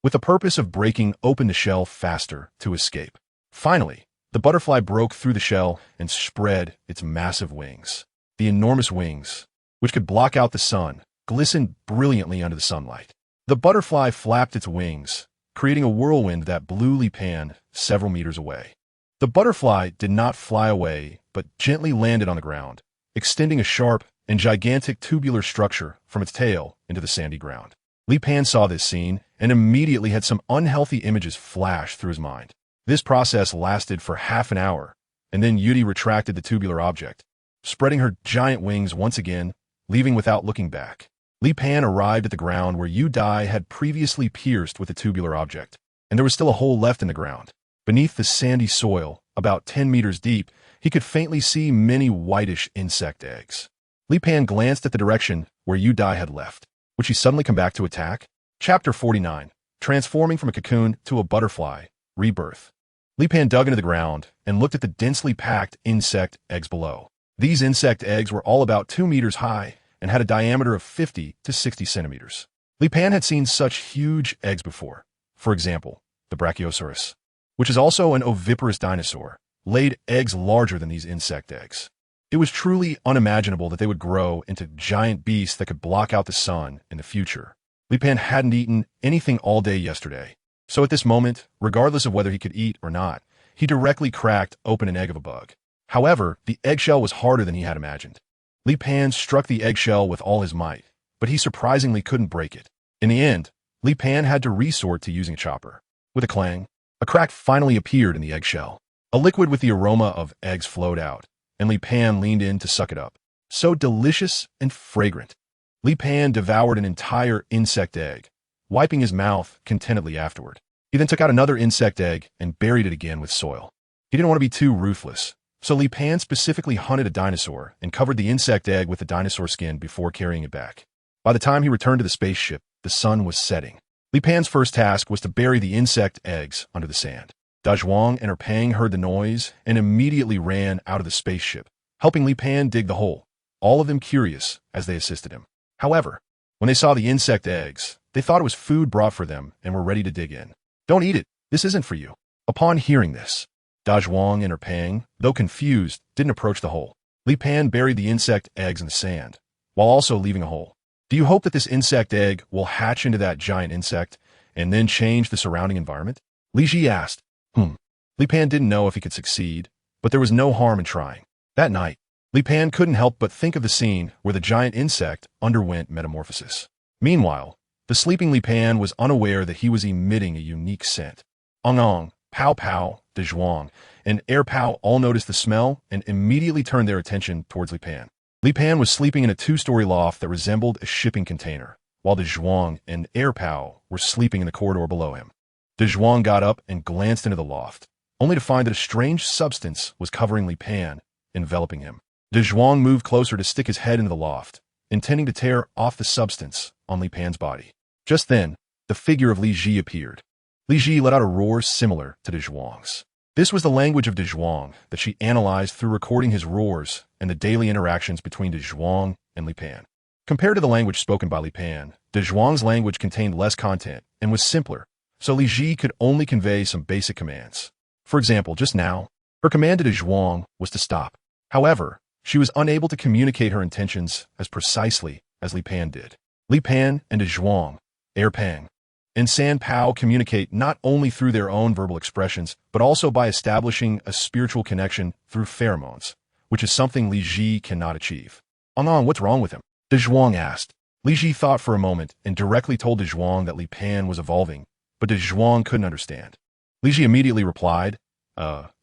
with the purpose of breaking open the shell faster to escape. Finally, the butterfly broke through the shell and spread its massive wings. The enormous wings, which could block out the sun, glistened brilliantly under the sunlight. The butterfly flapped its wings, creating a whirlwind that blew Li Pan several meters away. The butterfly did not fly away, but gently landed on the ground, extending a sharp and gigantic tubular structure from its tail into the sandy ground. Li Pan saw this scene and immediately had some unhealthy images flash through his mind. This process lasted for half an hour, and then Yudi retracted the tubular object, spreading her giant wings once again, leaving without looking back. Li Pan arrived at the ground where Yu Dai had previously pierced with the tubular object, and there was still a hole left in the ground. Beneath the sandy soil, about 10 meters deep, he could faintly see many whitish insect eggs. Li Pan glanced at the direction where Yu Dai had left. Would she suddenly come back to attack? Chapter 49. Transforming from a cocoon to a butterfly. Rebirth. Li Pan dug into the ground and looked at the densely packed insect eggs below. These insect eggs were all about 2 meters high and had a diameter of 50 to 60 centimeters. Li Pan had seen such huge eggs before. For example, the Brachiosaurus, which is also an oviparous dinosaur, laid eggs larger than these insect eggs. It was truly unimaginable that they would grow into giant beasts that could block out the sun in the future. Li Pan hadn't eaten anything all day yesterday, so at this moment, regardless of whether he could eat or not, he directly cracked open an egg of a bug. However, the eggshell was harder than he had imagined. Li Pan struck the eggshell with all his might, but he surprisingly couldn't break it. In the end, Li Pan had to resort to using a chopper. With a clang, a crack finally appeared in the eggshell. A liquid with the aroma of eggs flowed out, and Li Pan leaned in to suck it up. So delicious and fragrant. Li Pan devoured an entire insect egg, wiping his mouth contentedly afterward. He then took out another insect egg and buried it again with soil. He didn't want to be too ruthless, so Li Pan specifically hunted a dinosaur and covered the insect egg with the dinosaur skin before carrying it back. By the time he returned to the spaceship, the sun was setting. Li Pan's first task was to bury the insect eggs under the sand. Dazhuang and Erpang heard the noise and immediately ran out of the spaceship, helping Li Pan dig the hole, all of them curious as they assisted him. However, when they saw the insect eggs, they thought it was food brought for them and were ready to dig in. Don't eat it. This isn't for you. Upon hearing this, Dazhuang and Erpang, though confused, didn't approach the hole. Li Pan buried the insect eggs in the sand, while also leaving a hole. Do you hope that this insect egg will hatch into that giant insect and then change the surrounding environment? Li Ji asked. Li Pan didn't know if he could succeed, but there was no harm in trying. That night, Li Pan couldn't help but think of the scene where the giant insect underwent metamorphosis. Meanwhile, the sleeping Li Pan was unaware that he was emitting a unique scent. Ong, Pow Pow, Dazhuang, and Air Pow all noticed the smell and immediately turned their attention towards Li Pan. Li Pan was sleeping in a 2-story loft that resembled a shipping container, while Dazhuang and Air Pow were sleeping in the corridor below him. Dazhuang got up and glanced into the loft, only to find that a strange substance was covering Li Pan, enveloping him. Dazhuang moved closer to stick his head into the loft, intending to tear off the substance on Li Pan's body. Just then, the figure of Li Ji appeared. Li Ji let out a roar similar to Dazhuang's. This was the language of Dazhuang that she analyzed through recording his roars and the daily interactions between Dazhuang and Li Pan. Compared to the language spoken by Li Pan, Dazhuang's language contained less content and was simpler, so Li Ji could only convey some basic commands. For example, just now, her command to Dazhuang was to stop. However, she was unable to communicate her intentions as precisely as Li Pan did. Li Pan and Dazhuang, Erpang, and San Pao communicate not only through their own verbal expressions, but also by establishing a spiritual connection through pheromones, which is something Li Ji cannot achieve. Ong, what's wrong with him? Dazhuang asked. Li Ji thought for a moment and directly told Dazhuang that Li Pan was evolving, but Dazhuang couldn't understand. Li Ji immediately replied,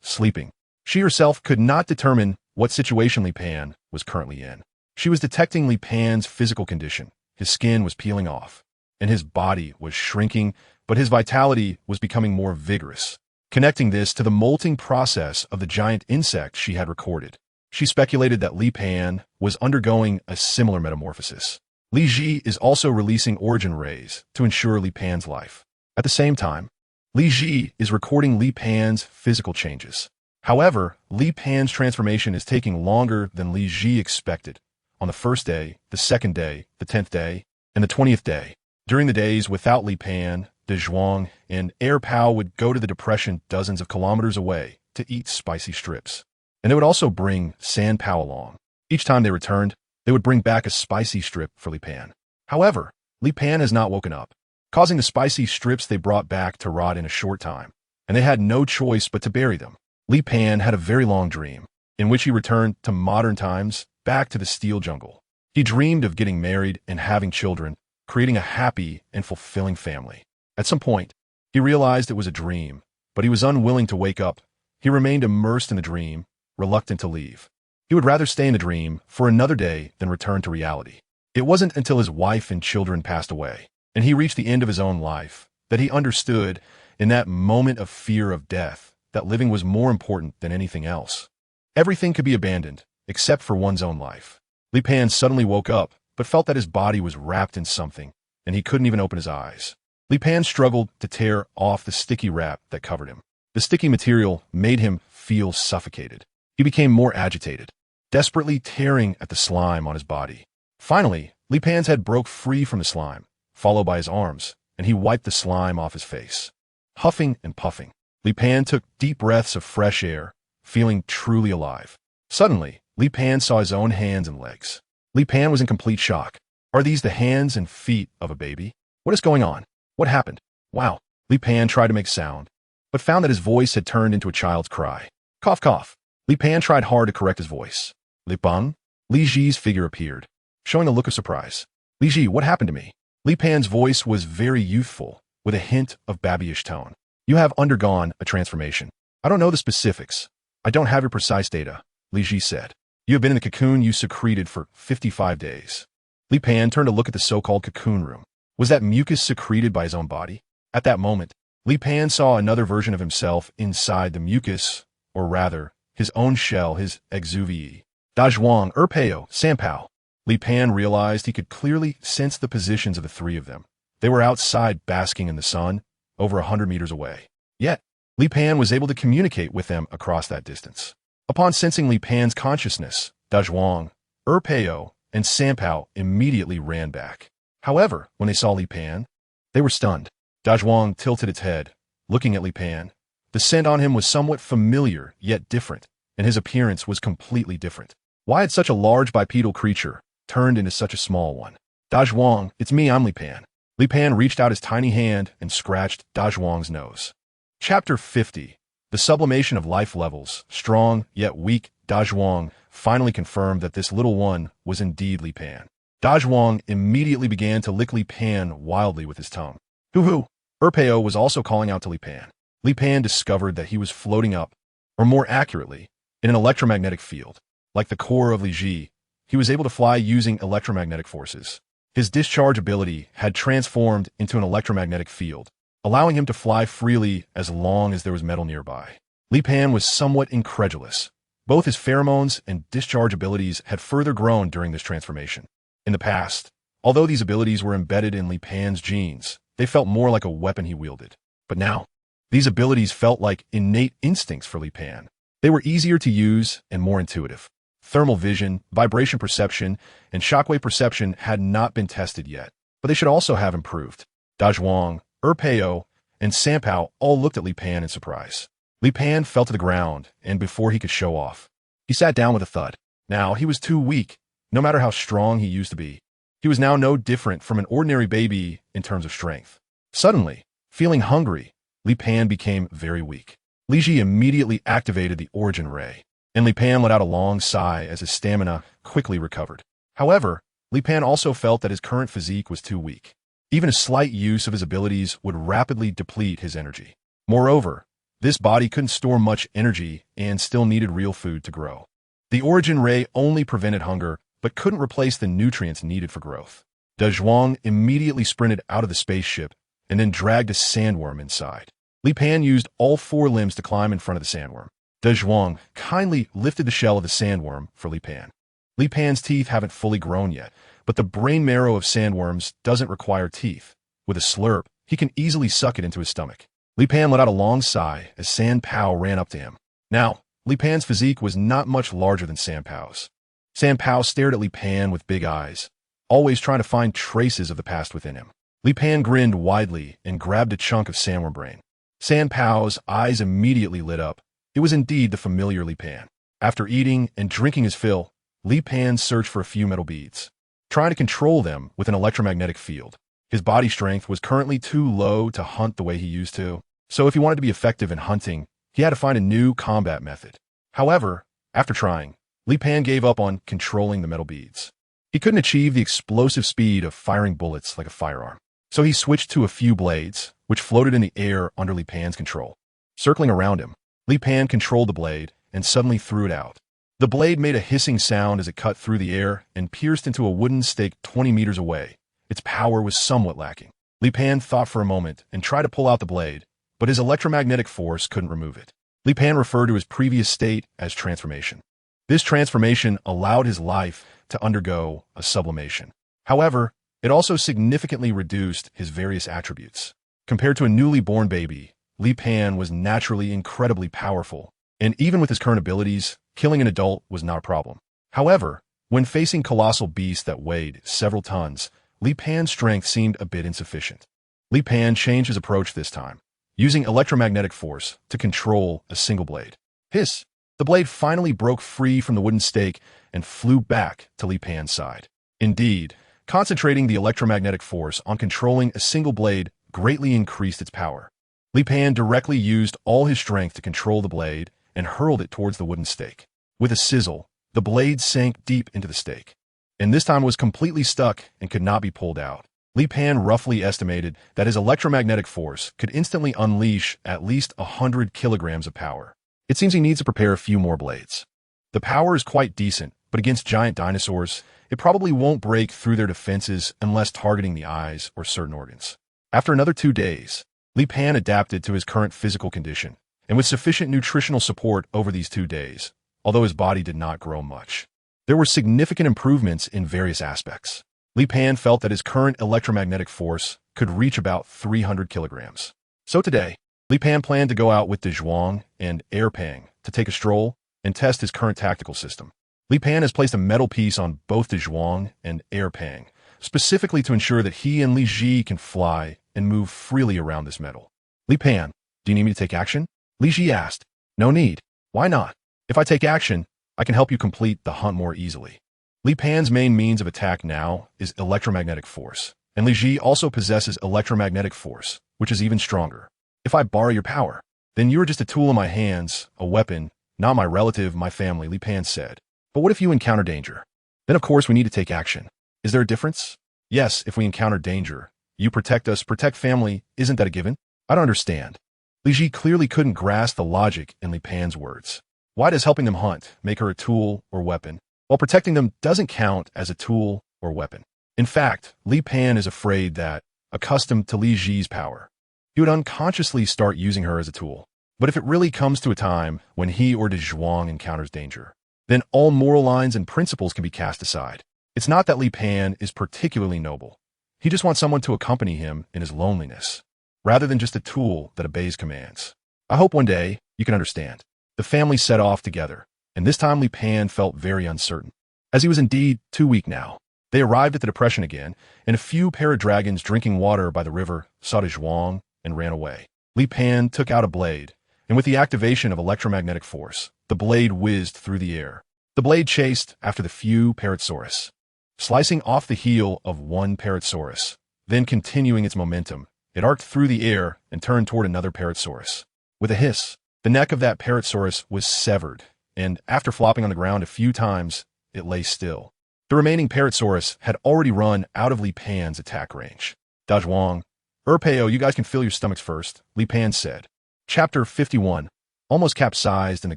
sleeping. She herself could not determine what situation Li Pan was currently in. She was detecting Li Pan's physical condition. His skin was peeling off, and his body was shrinking, but his vitality was becoming more vigorous. Connecting this to the molting process of the giant insect she had recorded, she speculated that Li Pan was undergoing a similar metamorphosis. Li Ji is also releasing origin rays to ensure Li Pan's life. At the same time, Li Ji is recording Li Pan's physical changes. However, Li Pan's transformation is taking longer than Li Ji expected. On the first day, the second day, the 10th day, and the 20th day, during the days without Li Pan, Dazhuang and Air Pow would go to the depression dozens of kilometers away to eat spicy strips. And they would also bring San Pow along. Each time they returned, they would bring back a spicy strip for Li Pan. However, Li Pan has not woken up, causing the spicy strips they brought back to rot in a short time, and they had no choice but to bury them. Li Pan had a very long dream, in which he returned to modern times, back to the steel jungle. He dreamed of getting married and having children, creating a happy and fulfilling family. At some point, he realized it was a dream, but he was unwilling to wake up. He remained immersed in the dream, reluctant to leave. He would rather stay in the dream for another day than return to reality. It wasn't until his wife and children passed away, and he reached the end of his own life, that he understood, in that moment of fear of death, that living was more important than anything else. Everything could be abandoned, except for one's own life. Li Pan suddenly woke up, but felt that his body was wrapped in something, and he couldn't even open his eyes. Li Pan struggled to tear off the sticky wrap that covered him. The sticky material made him feel suffocated. He became more agitated, desperately tearing at the slime on his body. Finally, Li Pan's head broke free from the slime, followed by his arms, and he wiped the slime off his face. Huffing and puffing, Li Pan took deep breaths of fresh air, feeling truly alive. Suddenly, Li Pan saw his own hands and legs. Li Pan was in complete shock. Are these the hands and feet of a baby? What is going on? What happened? Wow. Li Pan tried to make sound, but found that his voice had turned into a child's cry. Cough, cough. Li Pan tried hard to correct his voice. Li Pan? Li Ji's figure appeared, showing a look of surprise. Li Ji, what happened to me? Li Pan's voice was very youthful, with a hint of babyish tone. You have undergone a transformation. I don't know the specifics. I don't have your precise data, Li Ji said. You have been in the cocoon you secreted for 55 days. Li Pan turned to look at the so-called cocoon room. Was that mucus secreted by his own body? At that moment, Li Pan saw another version of himself inside the mucus, or rather, his own shell, his exuvie. Dazhuang, Erpeo, Sanpao. Li Pan realized he could clearly sense the positions of the three of them. They were outside basking in the sun, over 100 meters away. Yet, Li Pan was able to communicate with them across that distance. Upon sensing Li Pan's consciousness, Dazhuang, Erpeo, and Sanpao immediately ran back. However, when they saw Li Pan, they were stunned. Dazhuang tilted its head, looking at Li Pan. The scent on him was somewhat familiar, yet different, and his appearance was completely different. Why had such a large bipedal creature turned into such a small one? Dazhuang, it's me, I'm Li Pan. Li Pan reached out his tiny hand and scratched Dazhuang's nose. Chapter 50. The sublimation of life levels, strong yet weak. Dazhuang finally confirmed that this little one was indeed Li Pan. Dazhuang immediately began to lick Li Pan wildly with his tongue. Hoo-hoo! Erpeo was also calling out to Li Pan. Li Pan discovered that he was floating up, or more accurately, in an electromagnetic field. Like the core of Li Ji, he was able to fly using electromagnetic forces. His discharge ability had transformed into an electromagnetic field, allowing him to fly freely as long as there was metal nearby. Li Pan was somewhat incredulous. Both his pheromones and discharge abilities had further grown during this transformation. In the past, although these abilities were embedded in Li Pan's genes, they felt more like a weapon he wielded. But now, these abilities felt like innate instincts for Li Pan. They were easier to use and more intuitive. Thermal vision, vibration perception, and shockwave perception had not been tested yet, but they should also have improved. Dazhuang, Erpeo, and Sanpao all looked at Li Pan in surprise. Li Pan fell to the ground, and before he could show off, he sat down with a thud. Now, he was too weak, no matter how strong he used to be. He was now no different from an ordinary baby in terms of strength. Suddenly, feeling hungry, Li Pan became very weak. Li Ji immediately activated the origin ray, and Li Pan let out a long sigh as his stamina quickly recovered. However, Li Pan also felt that his current physique was too weak. Even a slight use of his abilities would rapidly deplete his energy. Moreover, This body couldn't store much energy and still needed real food to grow. The origin ray only prevented hunger, but couldn't replace the nutrients needed for growth. Dazhuang immediately sprinted out of the spaceship and then dragged a sandworm inside. Li Pan used all 4 limbs to climb in front of the sandworm. Dazhuang kindly lifted the shell of the sandworm for Li Pan. Li Pan's teeth haven't fully grown yet, but the brain marrow of sandworms doesn't require teeth. With a slurp, he can easily suck it into his stomach. Li Pan let out a long sigh as San Pao ran up to him. Now, Li Pan's physique was not much larger than San Pao's. San Pao stared at Li Pan with big eyes, always trying to find traces of the past within him. Li Pan grinned widely and grabbed a chunk of sandworm brain. San Pao's eyes immediately lit up. It was indeed the familiar Li Pan. After eating and drinking his fill, Li Pan searched for a few metal beads, trying to control them with an electromagnetic field. His body strength was currently too low to hunt the way he used to, so if he wanted to be effective in hunting, he had to find a new combat method. However, after trying, Li Pan gave up on controlling the metal beads. He couldn't achieve the explosive speed of firing bullets like a firearm, so he switched to a few blades, which floated in the air under Li Pan's control. Circling around him, Li Pan controlled the blade and suddenly threw it out. The blade made a hissing sound as it cut through the air and pierced into a wooden stake 20 meters away. Its power was somewhat lacking. Li Pan thought for a moment and tried to pull out the blade, but his electromagnetic force couldn't remove it. Li Pan referred to his previous state as transformation. This transformation allowed his life to undergo a sublimation. However, it also significantly reduced his various attributes. Compared to a newly born baby, Li Pan was naturally incredibly powerful, and even with his current abilities, killing an adult was not a problem. However, when facing colossal beasts that weighed several tons, Li Pan's strength seemed a bit insufficient. Li Pan changed his approach this time, using electromagnetic force to control a single blade. Hiss! The blade finally broke free from the wooden stake and flew back to Li Pan's side. Indeed, concentrating the electromagnetic force on controlling a single blade greatly increased its power. Li Pan directly used all his strength to control the blade and hurled it towards the wooden stake. With a sizzle, the blade sank deep into the stake, and this time was completely stuck and could not be pulled out. Li Pan roughly estimated that his electromagnetic force could instantly unleash at least 100 kilograms of power. It seems he needs to prepare a few more blades. The power is quite decent, but against giant dinosaurs, it probably won't break through their defenses unless targeting the eyes or certain organs. After another 2 days, Li Pan adapted to his current physical condition, and with sufficient nutritional support over these 2 days, although his body did not grow much, there were significant improvements in various aspects. Li Pan felt that his current electromagnetic force could reach about 300 kilograms. So today, Li Pan planned to go out with Dazhuang and Pang to take a stroll and test his current tactical system. Li Pan has placed a metal piece on both Dazhuang and Pang, specifically to ensure that he and Li Ji can fly and move freely around this metal. Li Pan, do you need me to take action? Li Ji asked. No need. Why not? If I take action, I can help you complete the hunt more easily. Li Pan's main means of attack now is electromagnetic force, and Li Ji also possesses electromagnetic force, which is even stronger. If I borrow your power, then you are just a tool in my hands, a weapon, not my relative, my family, Li Pan said. But what if you encounter danger? Then of course we need to take action. Is there a difference? Yes, if we encounter danger, you protect us, protect family, isn't that a given? I don't understand. Li Ji clearly couldn't grasp the logic in Li Pan's words. Why does helping them hunt make her a tool or weapon, while protecting them doesn't count as a tool or weapon? In fact, Li Pan is afraid that, accustomed to Li Ji's power, he would unconsciously start using her as a tool. But if it really comes to a time when he or Dazhuang encounters danger, then all moral lines and principles can be cast aside. It's not that Li Pan is particularly noble. He just wants someone to accompany him in his loneliness, rather than just a tool that obeys commands. I hope one day you can understand. The family set off together, and this time Li Pan felt very uncertain, as he was indeed too weak now. They arrived at the depression again, and a few paradragons drinking water by the river saw Dazhuang and ran away. Li Pan took out a blade, and with the activation of electromagnetic force, the blade whizzed through the air. The blade chased after the few Parasaurus, slicing off the heel of one Parasaurus. Then continuing its momentum, it arced through the air and turned toward another Parasaurus. With a hiss, the neck of that Parasaurus was severed, and after flopping on the ground a few times, it lay still. The remaining Parasaurus had already run out of Li Pan's attack range. Dazhuang, Pao, you guys can fill your stomachs first, Li Pan said. Chapter 51. Almost capsized in the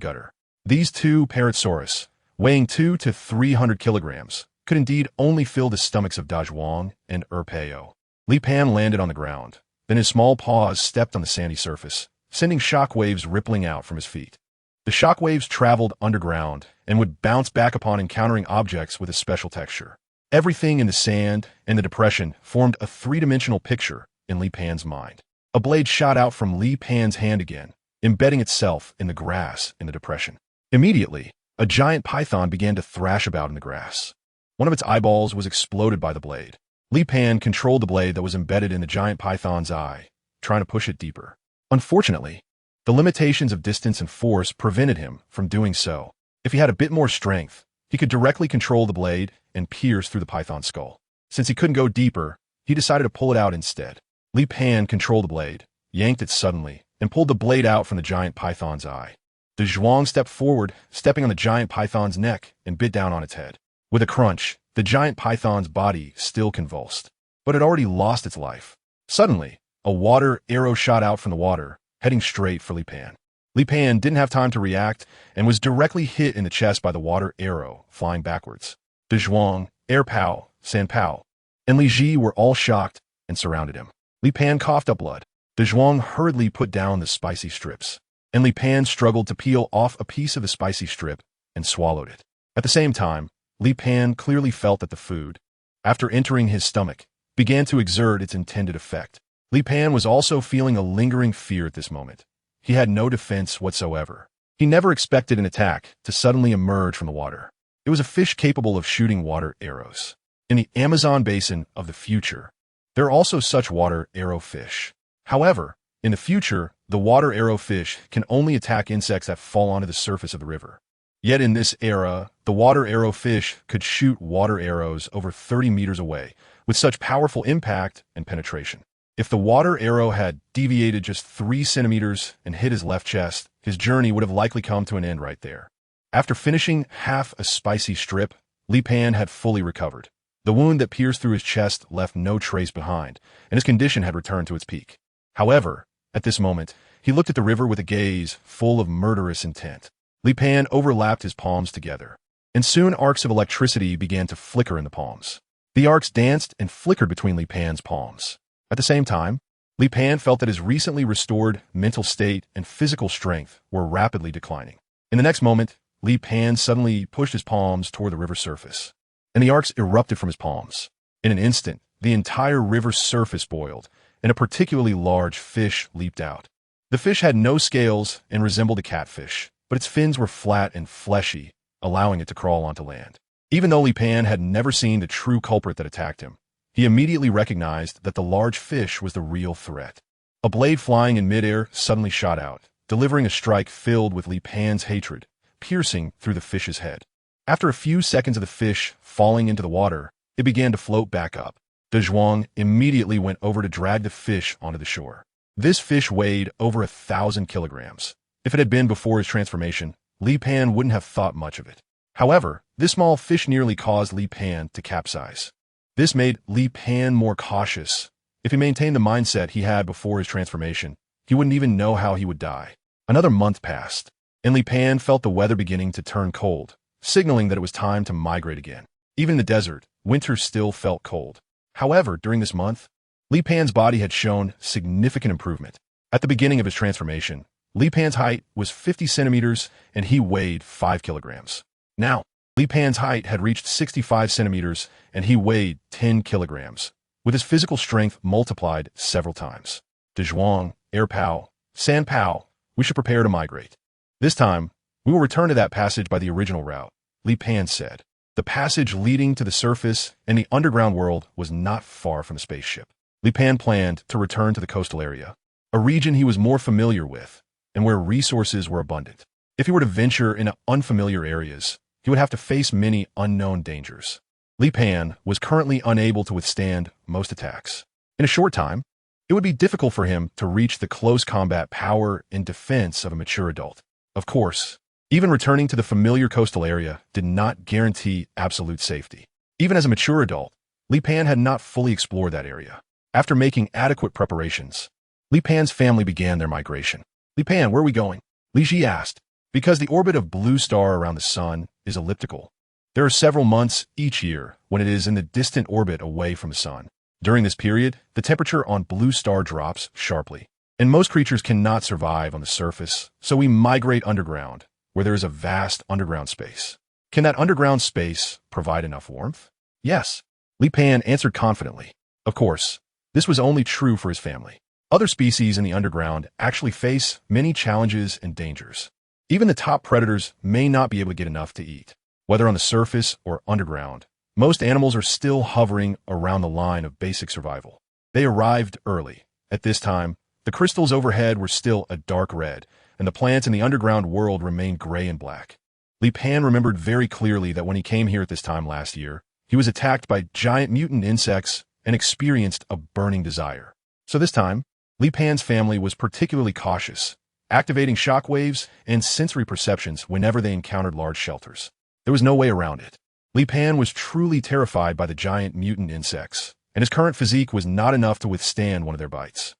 gutter. These two Parasaurus, weighing 200 to 300 kilograms, could indeed only fill the stomachs of Dazhuang and Erpeo. Li Pan landed on the ground. Then his small paws stepped on the sandy surface, sending shock waves rippling out from his feet. The shock waves traveled underground and would bounce back upon encountering objects with a special texture. Everything in the sand and the depression formed a three-dimensional picture in Li Pan's mind. A blade shot out from Li Pan's hand again, embedding itself in the grass in the depression. Immediately, a giant python began to thrash about in the grass. One of its eyeballs was exploded by the blade. Li Pan controlled the blade that was embedded in the giant python's eye, trying to push it deeper. Unfortunately, the limitations of distance and force prevented him from doing so. If he had a bit more strength, he could directly control the blade and pierce through the python's skull. Since he couldn't go deeper, he decided to pull it out instead. Li Pan controlled the blade, yanked it suddenly, and pulled the blade out from the giant python's eye. Dazhuang stepped forward, stepping on the giant python's neck and bit down on its head. With a crunch, the giant python's body still convulsed, but had already lost its life. Suddenly, a water arrow shot out from the water, heading straight for Li Pan. Li Pan didn't have time to react and was directly hit in the chest by the water arrow, flying backwards. Dazhuang, Erpao, Sanpao, and Li Ji were all shocked and surrounded him. Li Pan coughed up blood. Dazhuang hurriedly put down the spicy strips, and Li Pan struggled to peel off a piece of the spicy strip and swallowed it. At the same time, Li Pan clearly felt that the food, after entering his stomach, began to exert its intended effect. Li Pan was also feeling a lingering fear at this moment. He had no defense whatsoever. He never expected an attack to suddenly emerge from the water. It was a fish capable of shooting water arrows. In the Amazon basin of the future, there are also such water arrow fish. However, in the future, the water arrow fish can only attack insects that fall onto the surface of the river. Yet in this era, the water arrow fish could shoot water arrows over 30 meters away with such powerful impact and penetration. If the water arrow had deviated just 3 centimeters and hit his left chest, his journey would have likely come to an end right there. After finishing half a spicy strip, Li Pan had fully recovered. The wound that pierced through his chest left no trace behind, and his condition had returned to its peak. However, at this moment, he looked at the river with a gaze full of murderous intent. Li Pan overlapped his palms together, and soon arcs of electricity began to flicker in the palms. The arcs danced and flickered between Li Pan's palms. At the same time, Li Pan felt that his recently restored mental state and physical strength were rapidly declining. In the next moment, Li Pan suddenly pushed his palms toward the river surface, and the arcs erupted from his palms. In an instant, the entire river's surface boiled, and a particularly large fish leaped out. The fish had no scales and resembled a catfish, but its fins were flat and fleshy, allowing it to crawl onto land. Even though Li Pan had never seen the true culprit that attacked him, he immediately recognized that the large fish was the real threat. A blade flying in midair suddenly shot out, delivering a strike filled with Li Pan's hatred, piercing through the fish's head. After a few seconds of the fish falling into the water, it began to float back up. Dazhuang immediately went over to drag the fish onto the shore. This fish weighed over 1,000 kilograms. If it had been before his transformation, Li Pan wouldn't have thought much of it. However, this small fish nearly caused Li Pan to capsize. This made Li Pan more cautious. If he maintained the mindset he had before his transformation, he wouldn't even know how he would die. Another month passed, and Li Pan felt the weather beginning to turn cold, signaling that it was time to migrate again. Even in the desert, winter still felt cold. However, during this month, Li Pan's body had shown significant improvement. At the beginning of his transformation, Li Pan's height was 50 centimeters and he weighed 5 kilograms. Now, Li Pan's height had reached 65 centimeters and he weighed 10 kilograms, with his physical strength multiplied several times. Dazhuang, Erpao, Sanpao, we should prepare to migrate. This time, we will return to that passage by the original route, Li Pan said. The passage leading to the surface and the underground world was not far from the spaceship. Li Pan planned to return to the coastal area, a region he was more familiar with, and where resources were abundant. If he were to venture into unfamiliar areas, he would have to face many unknown dangers. Li Pan was currently unable to withstand most attacks. In a short time, it would be difficult for him to reach the close combat power and defense of a mature adult. Of course, even returning to the familiar coastal area did not guarantee absolute safety. Even as a mature adult, Li Pan had not fully explored that area. After making adequate preparations, Li Pan's family began their migration. Li Pan, where are we going? Li Ji asked. Because the orbit of Blue Star around the sun is elliptical. There are several months each year when it is in the distant orbit away from the sun. During this period, the temperature on Blue Star drops sharply, and most creatures cannot survive on the surface, so we migrate underground, where there is a vast underground space. Can that underground space provide enough warmth? Yes, Li Pan answered confidently. Of course, this was only true for his family. Other species in the underground actually face many challenges and dangers. Even the top predators may not be able to get enough to eat. Whether on the surface or underground, most animals are still hovering around the line of basic survival. They arrived early. At this time, the crystals overhead were still a dark red, and the plants in the underground world remained gray and black. Li Pan remembered very clearly that when he came here at this time last year, he was attacked by giant mutant insects and experienced a burning desire. So this time, Li Pan's family was particularly cautious, activating shock waves and sensory perceptions whenever they encountered large shelters. There was no way around it. Li Pan was truly terrified by the giant mutant insects, and his current physique was not enough to withstand one of their bites.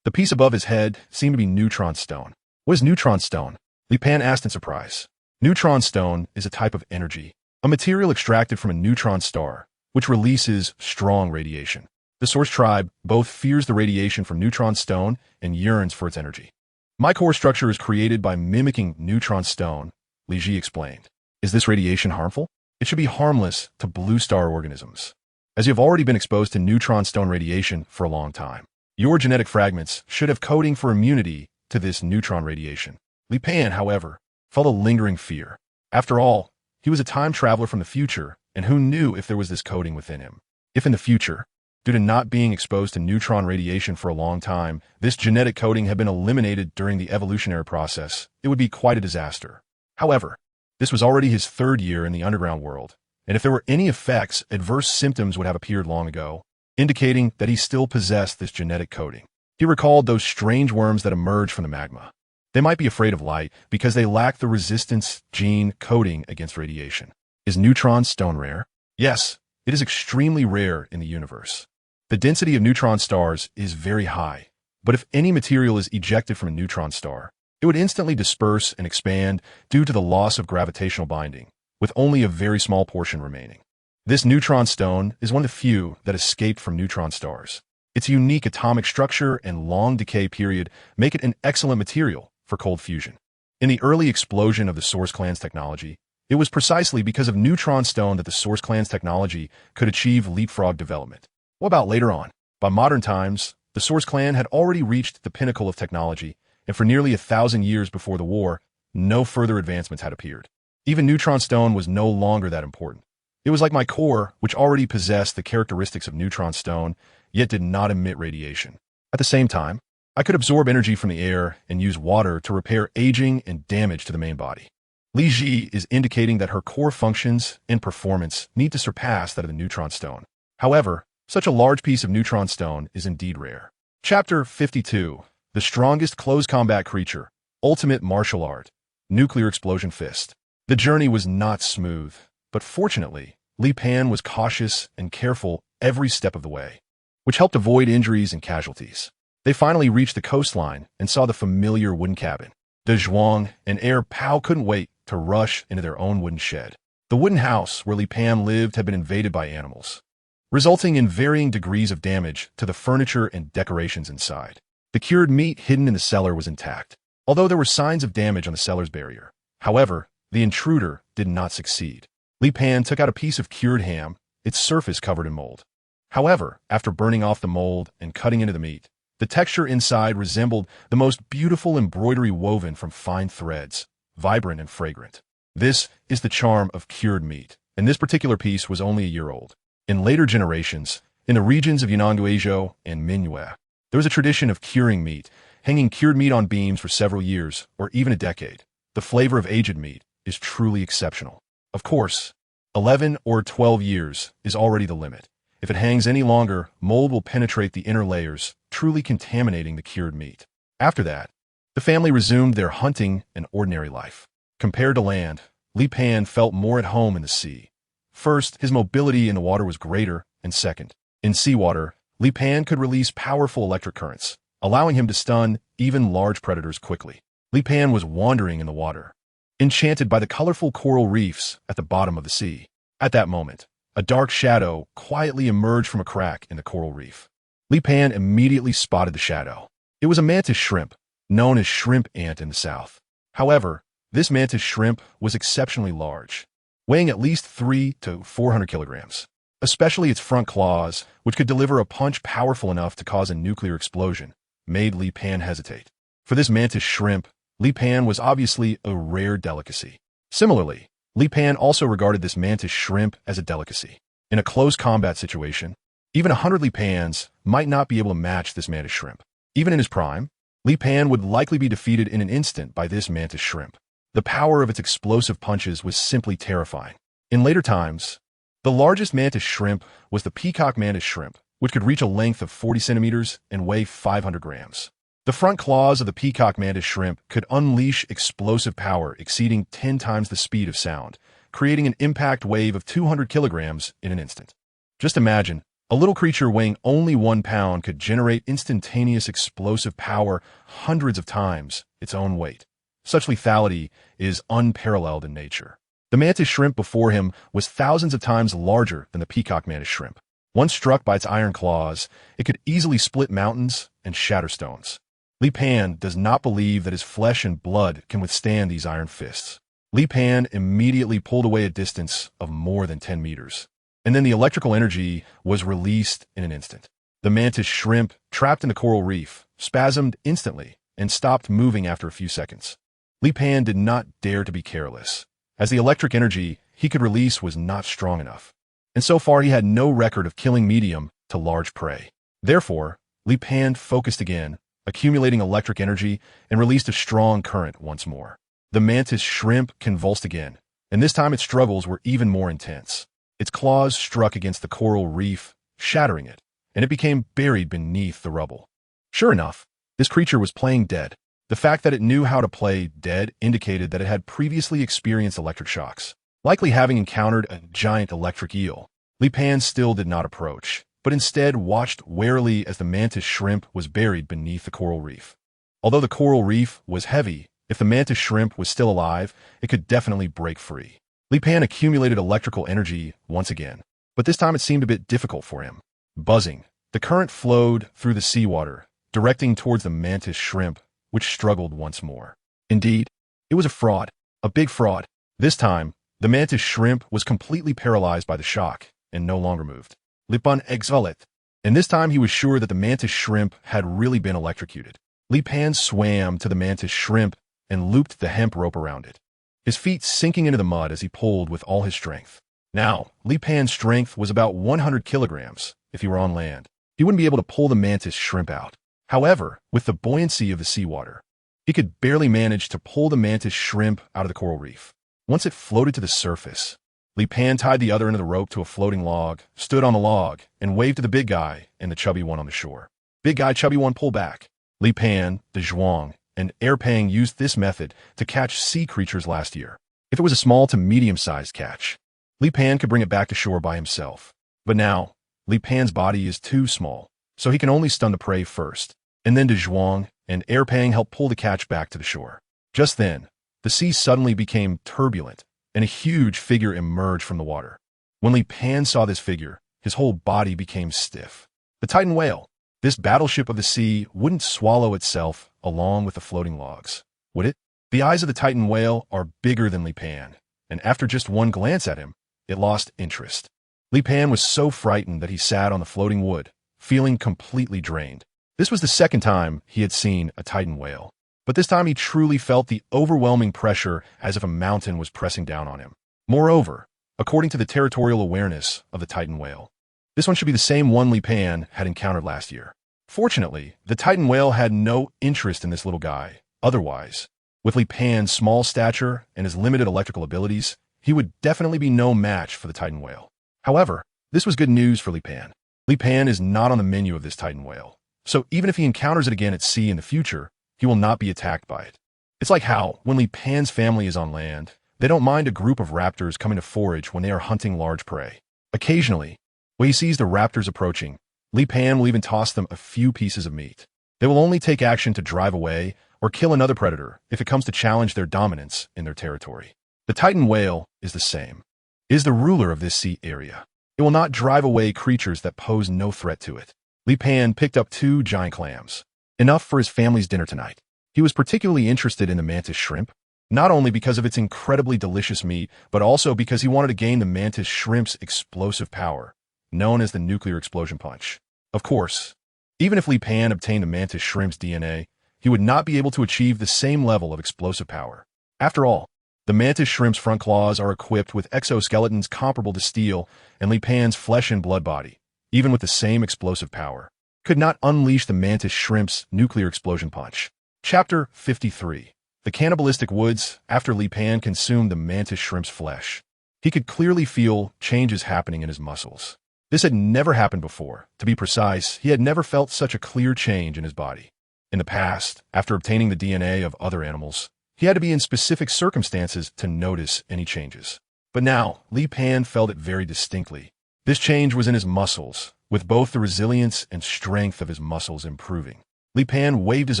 The piece above his head seemed to be neutron stone. What is neutron stone? Li Pan asked in surprise. Neutron stone is a type of energy, a material extracted from a neutron star, which releases strong radiation. The Source tribe both fears the radiation from neutron stone and yearns for its energy. My core structure is created by mimicking neutron stone, Li Ji explained. Is this radiation harmful? It should be harmless to blue star organisms, as you have already been exposed to neutron stone radiation for a long time. Your genetic fragments should have coding for immunity to this neutron radiation. Li Pan, however, felt a lingering fear. After all, he was a time traveler from the future, and who knew if there was this coding within him? If in the future, due to not being exposed to neutron radiation for a long time, this genetic coding had been eliminated during the evolutionary process, it would be quite a disaster. However, this was already his third year in the underground world, and if there were any effects, adverse symptoms would have appeared long ago, indicating that he still possessed this genetic coding. He recalled those strange worms that emerged from the magma. They might be afraid of light because they lack the resistance gene coding against radiation. Is neutron stone rare? Yes, it is extremely rare in the universe. The density of neutron stars is very high, but if any material is ejected from a neutron star, it would instantly disperse and expand due to the loss of gravitational binding, with only a very small portion remaining. This neutron stone is one of the few that escaped from neutron stars. Its unique atomic structure and long decay period make it an excellent material for cold fusion. In the early explosion of the Source Clan's technology, it was precisely because of neutron stone that the Source Clan's technology could achieve leapfrog development. What about later on? By modern times, the Source Clan had already reached the pinnacle of technology, and for nearly 1,000 years before the war, no further advancements had appeared. Even neutron stone was no longer that important. It was like my core, which already possessed the characteristics of neutron stone, yet did not emit radiation. At the same time, I could absorb energy from the air and use water to repair aging and damage to the main body. Li Ji is indicating that her core functions and performance need to surpass that of the neutron stone. However, such a large piece of neutron stone is indeed rare. Chapter 52. The strongest close combat creature, ultimate martial art, nuclear explosion fist. The journey was not smooth, but fortunately, Li Pan was cautious and careful every step of the way, which helped avoid injuries and casualties. They finally reached the coastline and saw the familiar wooden cabin. Dazhuang and Heir Pao couldn't wait to rush into their own wooden shed. The wooden house where Li Pan lived had been invaded by animals, resulting in varying degrees of damage to the furniture and decorations inside. The cured meat hidden in the cellar was intact, although there were signs of damage on the cellar's barrier. However, the intruder did not succeed. Li Pan took out a piece of cured ham, its surface covered in mold. However, after burning off the mold and cutting into the meat, the texture inside resembled the most beautiful embroidery woven from fine threads, vibrant and fragrant. This is the charm of cured meat, and this particular piece was only a year old. In later generations, in the regions of Yunnan-Guizhou and Minhue, there was a tradition of curing meat, hanging cured meat on beams for several years, or even a decade. The flavor of aged meat is truly exceptional. Of course, 11 or 12 years is already the limit. If it hangs any longer, mold will penetrate the inner layers, truly contaminating the cured meat. After that, the family resumed their hunting and ordinary life. Compared to land, Li Pan felt more at home in the sea. First, his mobility in the water was greater, and second, in seawater, Li Pan could release powerful electric currents, allowing him to stun even large predators quickly. Li Pan was wandering in the water, enchanted by the colorful coral reefs at the bottom of the sea. At that moment, a dark shadow quietly emerged from a crack in the coral reef. Li Pan immediately spotted the shadow. It was a mantis shrimp, known as shrimp ant in the south. However, this mantis shrimp was exceptionally large, weighing at least 300 to 400 kilograms. Especially its front claws, which could deliver a punch powerful enough to cause a nuclear explosion, made Li Pan hesitate. For this mantis shrimp, Li Pan was obviously a rare delicacy. Similarly, Li Pan also regarded this mantis shrimp as a delicacy. In a close combat situation, even 100 Li Pans might not be able to match this mantis shrimp. Even in his prime, Li Pan would likely be defeated in an instant by this mantis shrimp. The power of its explosive punches was simply terrifying. In later times, the largest mantis shrimp was the peacock mantis shrimp, which could reach a length of 40 centimeters and weigh 500 grams. The front claws of the peacock mantis shrimp could unleash explosive power exceeding 10 times the speed of sound, creating an impact wave of 200 kilograms in an instant. Just imagine, a little creature weighing only 1 pound could generate instantaneous explosive power hundreds of times its own weight. Such lethality is unparalleled in nature. The mantis shrimp before him was thousands of times larger than the peacock mantis shrimp. Once struck by its iron claws, it could easily split mountains and shatter stones. Li Pan does not believe that his flesh and blood can withstand these iron fists. Li Pan immediately pulled away a distance of more than 10 meters. And then the electrical energy was released in an instant. The mantis shrimp, trapped in the coral reef, spasmed instantly and stopped moving after a few seconds. Li Pan did not dare to be careless, as the electric energy he could release was not strong enough. And so far he had no record of killing medium to large prey. Therefore, Li Pan focused again, accumulating electric energy, and released a strong current once more. The mantis shrimp convulsed again, and this time its struggles were even more intense. Its claws struck against the coral reef, shattering it, and it became buried beneath the rubble. Sure enough, this creature was playing dead. The fact that it knew how to play dead indicated that it had previously experienced electric shocks, likely having encountered a giant electric eel. Li Pan still did not approach, but instead watched warily as the mantis shrimp was buried beneath the coral reef. Although the coral reef was heavy, if the mantis shrimp was still alive, it could definitely break free. Li Pan accumulated electrical energy once again, but this time it seemed a bit difficult for him. Buzzing, the current flowed through the seawater, directing towards the mantis shrimp, which struggled once more. Indeed, it was a fraud, a big fraud. This time, the mantis shrimp was completely paralyzed by the shock and no longer moved. Li Pan exhaled, and this time he was sure that the mantis shrimp had really been electrocuted. Li Pan swam to the mantis shrimp and looped the hemp rope around it, his feet sinking into the mud as he pulled with all his strength. Now, Li Pan's strength was about 100 kilograms if he were on land. He wouldn't be able to pull the mantis shrimp out. However, with the buoyancy of the seawater, he could barely manage to pull the mantis shrimp out of the coral reef. Once it floated to the surface, Li Pan tied the other end of the rope to a floating log, stood on the log, and waved to the big guy and the chubby one on the shore. Big guy, chubby one, pull back. Li Pan, Dazhuang, and Erpang used this method to catch sea creatures last year. If it was a small to medium-sized catch, Li Pan could bring it back to shore by himself. But now, Li Pan's body is too small, so he can only stun the prey first, and then Dazhuang and Erpang help pull the catch back to the shore. Just then, the sea suddenly became turbulent, and a huge figure emerged from the water. When Li Pan saw this figure, his whole body became stiff. The Titan whale, this battleship of the sea, wouldn't swallow itself along with the floating logs, would it? The eyes of the Titan whale are bigger than Li Pan, and after just one glance at him, it lost interest. Li Pan was so frightened that he sat on the floating wood, feeling completely drained. This was the second time he had seen a Titan whale, but this time he truly felt the overwhelming pressure as if a mountain was pressing down on him. Moreover, according to the territorial awareness of the Titan whale, this one should be the same one Li Pan had encountered last year. Fortunately, the Titan whale had no interest in this little guy. Otherwise, with Li Pan's small stature and his limited electrical abilities, he would definitely be no match for the Titan whale. However, this was good news for Li Pan. Li Pan is not on the menu of this Titan whale, so even if he encounters it again at sea in the future, he will not be attacked by it. It's like how, when Li Pan's family is on land, they don't mind a group of raptors coming to forage when they are hunting large prey. Occasionally, when he sees the raptors approaching, Li Pan will even toss them a few pieces of meat. They will only take action to drive away, or kill another predator if it comes to challenge their dominance in their territory. The Titan whale is the same. It is the ruler of this sea area. It will not drive away creatures that pose no threat to it. Li Pan picked up 2 giant clams, enough for his family's dinner tonight. He was particularly interested in the mantis shrimp, not only because of its incredibly delicious meat, but also because he wanted to gain the mantis shrimp's explosive power, known as the nuclear explosion punch. Of course, even if Li Pan obtained the mantis shrimp's DNA, he would not be able to achieve the same level of explosive power. After all, the mantis shrimp's front claws are equipped with exoskeletons comparable to steel, and Li Pan's flesh and blood body, even with the same explosive power, could not unleash the mantis shrimp's nuclear explosion punch. Chapter 53. The Cannibalistic Woods. After Li Pan consumed the mantis shrimp's flesh, he could clearly feel changes happening in his muscles. This had never happened before. To be precise, he had never felt such a clear change in his body. In the past, after obtaining the DNA of other animals, he had to be in specific circumstances to notice any changes. But now, Li Pan felt it very distinctly. This change was in his muscles, with both the resilience and strength of his muscles improving. Li Pan waved his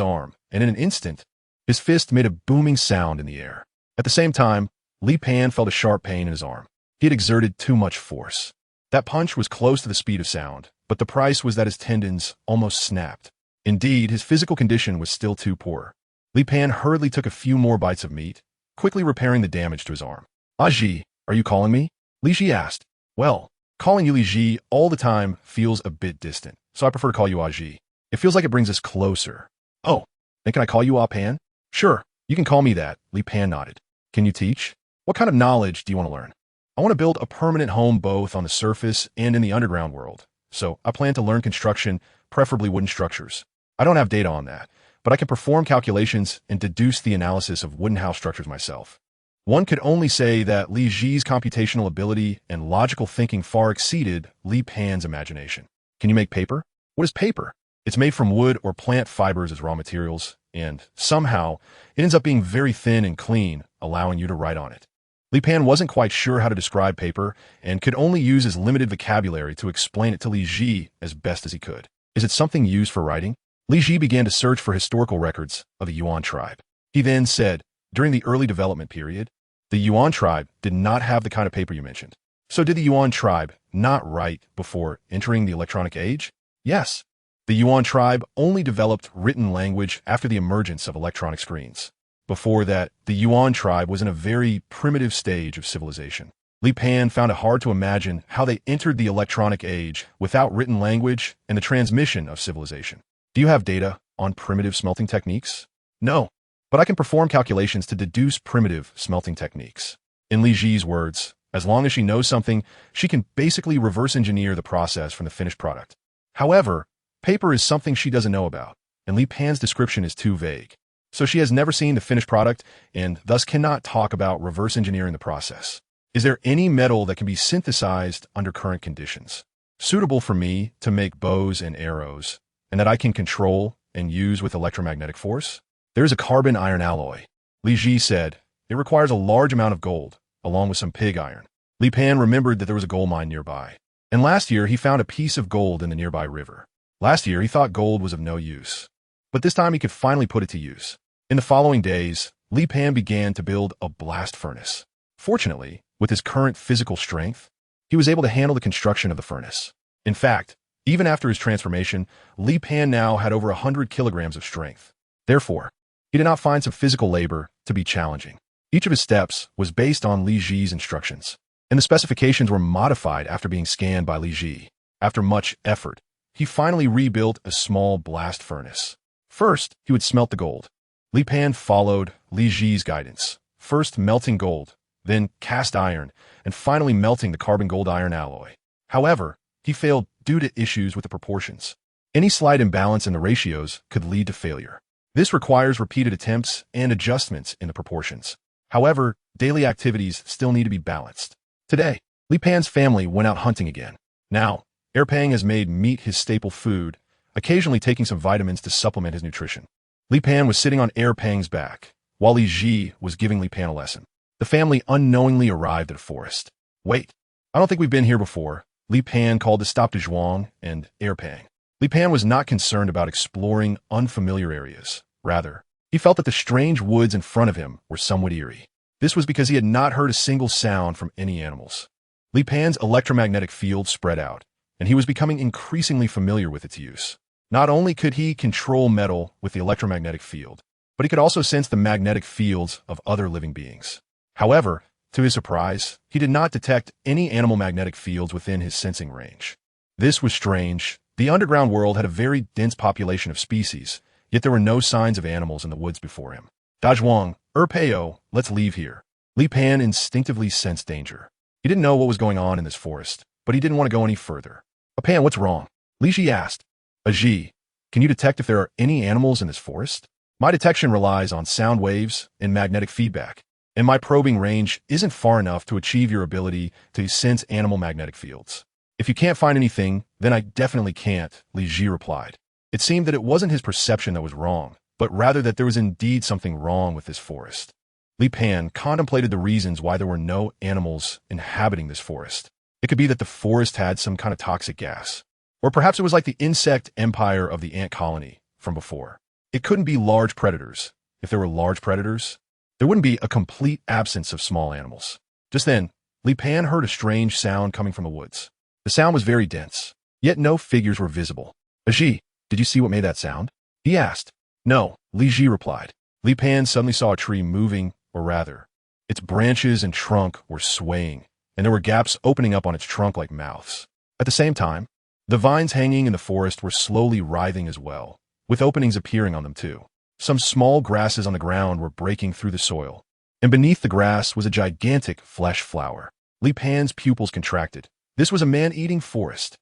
arm, and in an instant, his fist made a booming sound in the air. At the same time, Li Pan felt a sharp pain in his arm. He had exerted too much force. That punch was close to the speed of sound, but the price was that his tendons almost snapped. Indeed, his physical condition was still too poor. Li Pan hurriedly took a few more bites of meat, quickly repairing the damage to his arm. "Ah Ji, are you calling me?" Li Ji asked. "Well, calling you Li Ji all the time feels a bit distant, so I prefer to call you Ah Ji. It feels like it brings us closer." "Oh, then can I call you Ah Pan?" "Sure, you can call me that," Li Pan nodded. "Can you teach? What kind of knowledge do you want to learn?" "I want to build a permanent home both on the surface and in the underground world, so I plan to learn construction, preferably wooden structures. I don't have data on that, but I can perform calculations and deduce the analysis of wooden house structures myself." One could only say that Li Ji's computational ability and logical thinking far exceeded Li Pan's imagination. "Can you make paper?" "What is paper?" "It's made from wood or plant fibers as raw materials, and somehow it ends up being very thin and clean, allowing you to write on it." Li Pan wasn't quite sure how to describe paper and could only use his limited vocabulary to explain it to Li Ji as best as he could. "Is it something used for writing?" Li Ji began to search for historical records of the Yuan tribe. He then said, "During the early development period, the Yuan tribe did not have the kind of paper you mentioned." "So did the Yuan tribe not write before entering the electronic age?" "Yes. The Yuan tribe only developed written language after the emergence of electronic screens. Before that, the Yuan tribe was in a very primitive stage of civilization." Li Pan found it hard to imagine how they entered the electronic age without written language and the transmission of civilization. "Do you have data on primitive smelting techniques?" "No, but I can perform calculations to deduce primitive smelting techniques." In Li Ji's words, as long as she knows something, she can basically reverse engineer the process from the finished product. However, paper is something she doesn't know about, and Li Pan's description is too vague. So she has never seen the finished product and thus cannot talk about reverse engineering the process. "Is there any metal that can be synthesized under current conditions, suitable for me to make bows and arrows, and that I can control and use with electromagnetic force?" "There is a carbon iron alloy," Li Ji said. "It requires a large amount of gold, along with some pig iron." Li Pan remembered that there was a gold mine nearby, and last year he found a piece of gold in the nearby river. Last year he thought gold was of no use, but this time he could finally put it to use. In the following days, Li Pan began to build a blast furnace. Fortunately, with his current physical strength, he was able to handle the construction of the furnace. In fact, even after his transformation, Li Pan now had over 100 kilograms of strength. Therefore, he did not find some physical labor to be challenging. Each of his steps was based on Li Ji's instructions, and the specifications were modified after being scanned by Li Ji. After much effort, he finally rebuilt a small blast furnace. First, he would smelt the gold. Li Pan followed Li Ji's guidance, first melting gold, then cast iron, and finally melting the carbon gold iron alloy. However, he failed due to issues with the proportions. Any slight imbalance in the ratios could lead to failure. This requires repeated attempts and adjustments in the proportions. However, daily activities still need to be balanced. Today, Li Pan's family went out hunting again. Now, Erpang has made meat his staple food, occasionally taking some vitamins to supplement his nutrition. Li Pan was sitting on Erpang's back, while Li Ji was giving Li Pan a lesson. The family unknowingly arrived at a forest. "Wait, I don't think we've been here before," Li Pan called to stop Dazhuang and Erpang. Li Pan was not concerned about exploring unfamiliar areas. Rather, he He felt that the strange woods in front of him were somewhat eerie. This was because he had not heard a single sound from any animals. Li Pan's electromagnetic field spread out, and he was becoming increasingly familiar with its use. Not only could he control metal with the electromagnetic field, but he could also sense the magnetic fields of other living beings. However, to his surprise, he did not detect any animal magnetic fields within his sensing range. This was strange. The underground world had a very dense population of species, yet there were no signs of animals in the woods before him. Dazhuang, Peo, let's leave here. Li Pan instinctively sensed danger. He didn't know what was going on in this forest, but he didn't want to go any further. Pan, what's wrong? Li Ji asked. Ji, can you detect if there are any animals in this forest? My detection relies on sound waves and magnetic feedback, and my probing range isn't far enough to achieve your ability to sense animal magnetic fields. If you can't find anything, then I definitely can't, Li Ji replied. It seemed that it wasn't his perception that was wrong, but rather that there was indeed something wrong with this forest. Li Pan contemplated the reasons why there were no animals inhabiting this forest. It could be that the forest had some kind of toxic gas. Or perhaps it was like the insect empire of the ant colony from before. It couldn't be large predators. If there were large predators, there wouldn't be a complete absence of small animals. Just then, Li Pan heard a strange sound coming from the woods. The sound was very dense, yet no figures were visible. Ji, did you see what made that sound? He asked. No, Li Ji replied. Li Pan suddenly saw a tree moving, or rather, its branches and trunk were swaying, and there were gaps opening up on its trunk like mouths. At the same time, the vines hanging in the forest were slowly writhing as well, with openings appearing on them too. Some small grasses on the ground were breaking through the soil, and beneath the grass was a gigantic flesh flower. Li Pan's pupils contracted. This was a man-eating forest.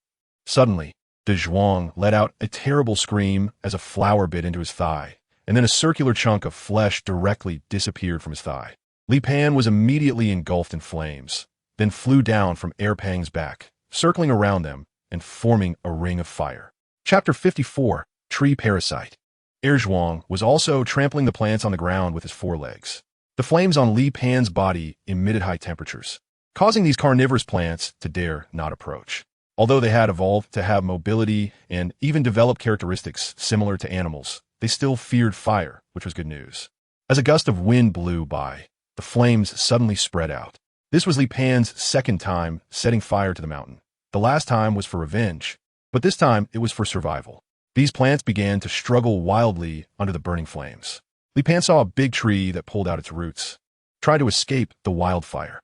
Suddenly, Dazhuang let out a terrible scream as a flower bit into his thigh, and then a circular chunk of flesh directly disappeared from his thigh. Li Pan was immediately engulfed in flames, then flew down from Pang's back, circling around them and forming a ring of fire. Chapter 54, Tree Parasite. Dazhuang was also trampling the plants on the ground with his forelegs. The flames on Li Pan's body emitted high temperatures, causing these carnivorous plants to dare not approach. Although they had evolved to have mobility and even developed characteristics similar to animals, they still feared fire, which was good news. As a gust of wind blew by, the flames suddenly spread out. This was Li Pan's second time setting fire to the mountain. The last time was for revenge, but this time it was for survival. These plants began to struggle wildly under the burning flames. Li Pan saw a big tree that pulled out its roots, tried to escape the wildfire.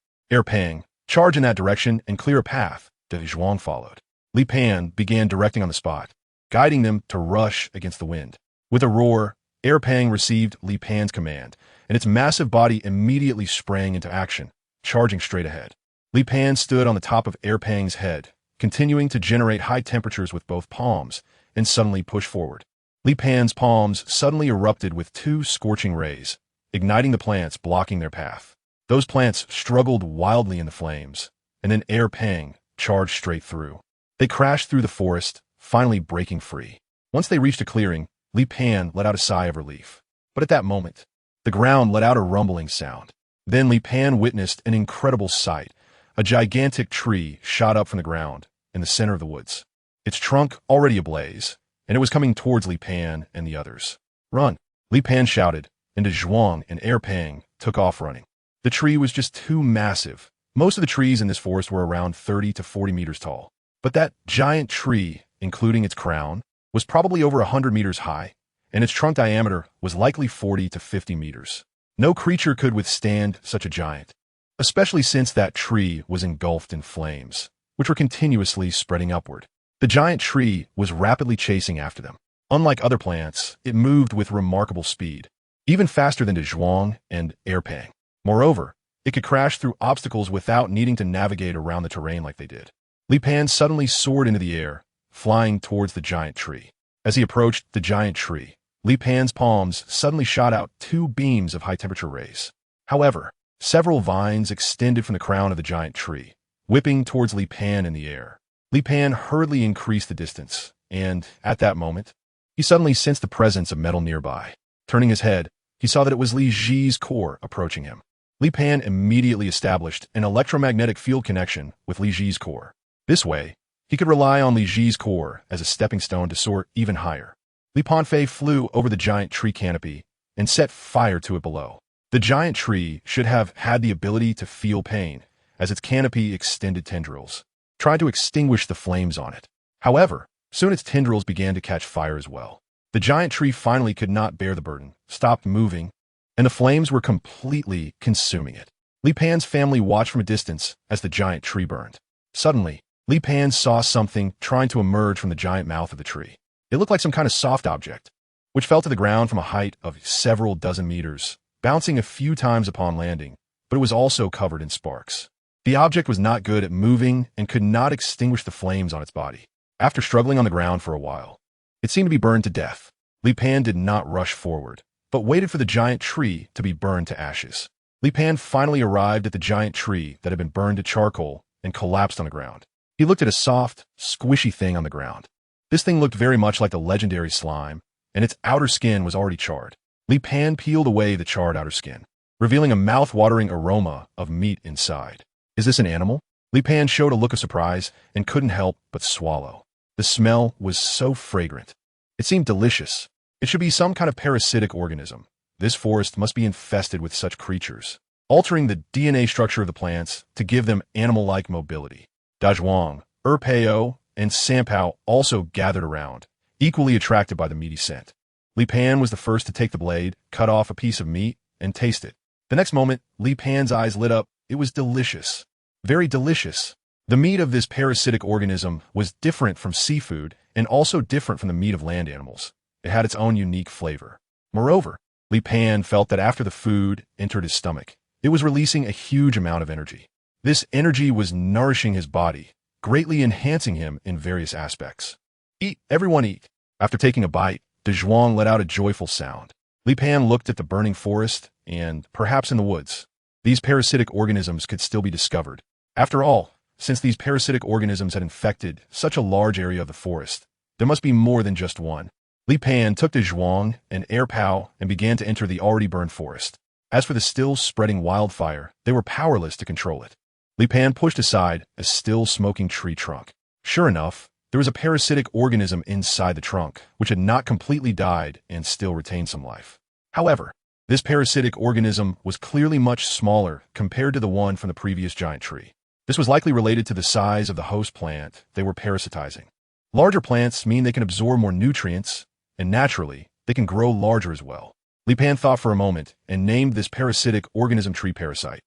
Pang, charge in that direction and clear a path. Dazhuang followed. Li Pan began directing on the spot, guiding them to rush against the wind. With a roar, Pang received Li Pan's command, and its massive body immediately sprang into action, charging straight ahead. Li Pan stood on the top of Pang's head, continuing to generate high temperatures with both palms, and suddenly pushed forward. Li Pan's palms suddenly erupted with two scorching rays, igniting the plants blocking their path. Those plants struggled wildly in the flames, and then Pang charged straight through. They crashed through the forest, finally breaking free. Once they reached a clearing, Li Pan let out a sigh of relief. But at that moment, the ground let out a rumbling sound. Then Li Pan witnessed an incredible sight. A gigantic tree shot up from the ground in the center of the woods, its trunk already ablaze, and it was coming towards Li Pan and the others. Run! Li Pan shouted, and Dazhuang and Pang took off running. The tree was just too massive. Most of the trees in this forest were around 30 to 40 meters tall. But that giant tree, including its crown, was probably over 100 meters high, and its trunk diameter was likely 40 to 50 meters. No creature could withstand such a giant, especially since that tree was engulfed in flames, which were continuously spreading upward. The giant tree was rapidly chasing after them. Unlike other plants, it moved with remarkable speed, even faster than Dazhuang and Pang. Moreover, it could crash through obstacles without needing to navigate around the terrain like they did. Li Pan suddenly soared into the air, flying towards the giant tree. As he approached the giant tree, Li Pan's palms suddenly shot out two beams of high-temperature rays. However, several vines extended from the crown of the giant tree, whipping towards Li Pan in the air. Li Pan hurriedly increased the distance, and, at that moment, he suddenly sensed the presence of metal nearby. Turning his head, he saw that it was Li Ji's core approaching him. Li Pan immediately established an electromagnetic field connection with Li Ji's core. This way, he could rely on Li Ji's core as a stepping stone to soar even higher. Li Panfei flew over the giant tree canopy and set fire to it below. The giant tree should have had the ability to feel pain, as its canopy extended tendrils, trying to extinguish the flames on it. However, soon its tendrils began to catch fire as well. The giant tree finally could not bear the burden, stopped moving, and the flames were completely consuming it. Li Pan's family watched from a distance as the giant tree burned. Suddenly, Li Pan saw something trying to emerge from the giant mouth of the tree. It looked like some kind of soft object, which fell to the ground from a height of several dozen meters, bouncing a few times upon landing, but it was also covered in sparks. The object was not good at moving and could not extinguish the flames on its body. After struggling on the ground for a while, it seemed to be burned to death. Li Pan did not rush forward, but waited for the giant tree to be burned to ashes. Li Pan finally arrived at the giant tree that had been burned to charcoal and collapsed on the ground. He looked at a soft, squishy thing on the ground. This thing looked very much like the legendary slime, and its outer skin was already charred. Li Pan peeled away the charred outer skin, revealing a mouth-watering aroma of meat inside. Is this an animal? Li Pan showed a look of surprise and couldn't help but swallow. The smell was so fragrant. It seemed delicious. It should be some kind of parasitic organism. This forest must be infested with such creatures, altering the DNA structure of the plants to give them animal-like mobility. Dazhuang, Pao, and Sanpao also gathered around, equally attracted by the meaty scent. Li Pan was the first to take the blade, cut off a piece of meat, and taste it. The next moment, Li Pan's eyes lit up. It was delicious. Very delicious. The meat of this parasitic organism was different from seafood and also different from the meat of land animals. It had its own unique flavor. Moreover, Li Pan felt that after the food entered his stomach, it was releasing a huge amount of energy. This energy was nourishing his body, greatly enhancing him in various aspects. Eat, everyone eat. After taking a bite, Dazhuang let out a joyful sound. Li Pan looked at the burning forest and, perhaps in the woods, these parasitic organisms could still be discovered. After all, since these parasitic organisms had infected such a large area of the forest, there must be more than just one. Li Pan took Dazhuang and Pao and began to enter the already burned forest. As for the still spreading wildfire, they were powerless to control it. Li Pan pushed aside a still smoking tree trunk. Sure enough, there was a parasitic organism inside the trunk, which had not completely died and still retained some life. However, this parasitic organism was clearly much smaller compared to the one from the previous giant tree. This was likely related to the size of the host plant they were parasitizing. Larger plants mean they can absorb more nutrients, and naturally, they can grow larger as well. Li Pan thought for a moment and named this parasitic organism tree parasite.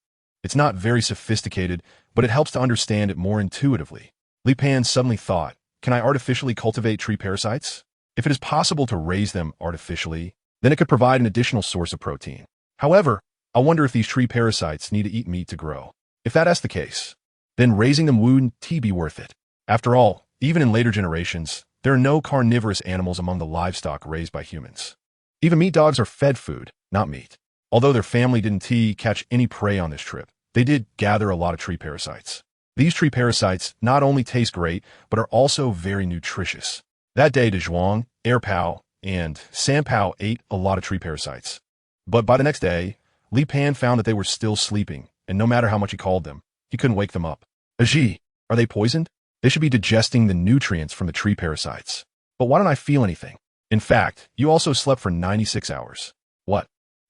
It's not very sophisticated, but it helps to understand it more intuitively. Li Pan suddenly thought, can I artificially cultivate tree parasites? If it is possible to raise them artificially, then it could provide an additional source of protein. However, I wonder if these tree parasites need to eat meat to grow. If that's the case, then raising them wouldn't be worth it. After all, even in later generations, there are no carnivorous animals among the livestock raised by humans. Even meat dogs are fed food, not meat. Although their family didn't catch any prey on this trip, they did gather a lot of tree parasites. These tree parasites not only taste great, but are also very nutritious. That day, Dazhuang, Pao, and Sanpao ate a lot of tree parasites. But by the next day, Li Pan found that they were still sleeping, and no matter how much he called them, he couldn't wake them up. Aji, are they poisoned? They should be digesting the nutrients from the tree parasites. But why don't I feel anything? In fact, you also slept for 96 hours. What?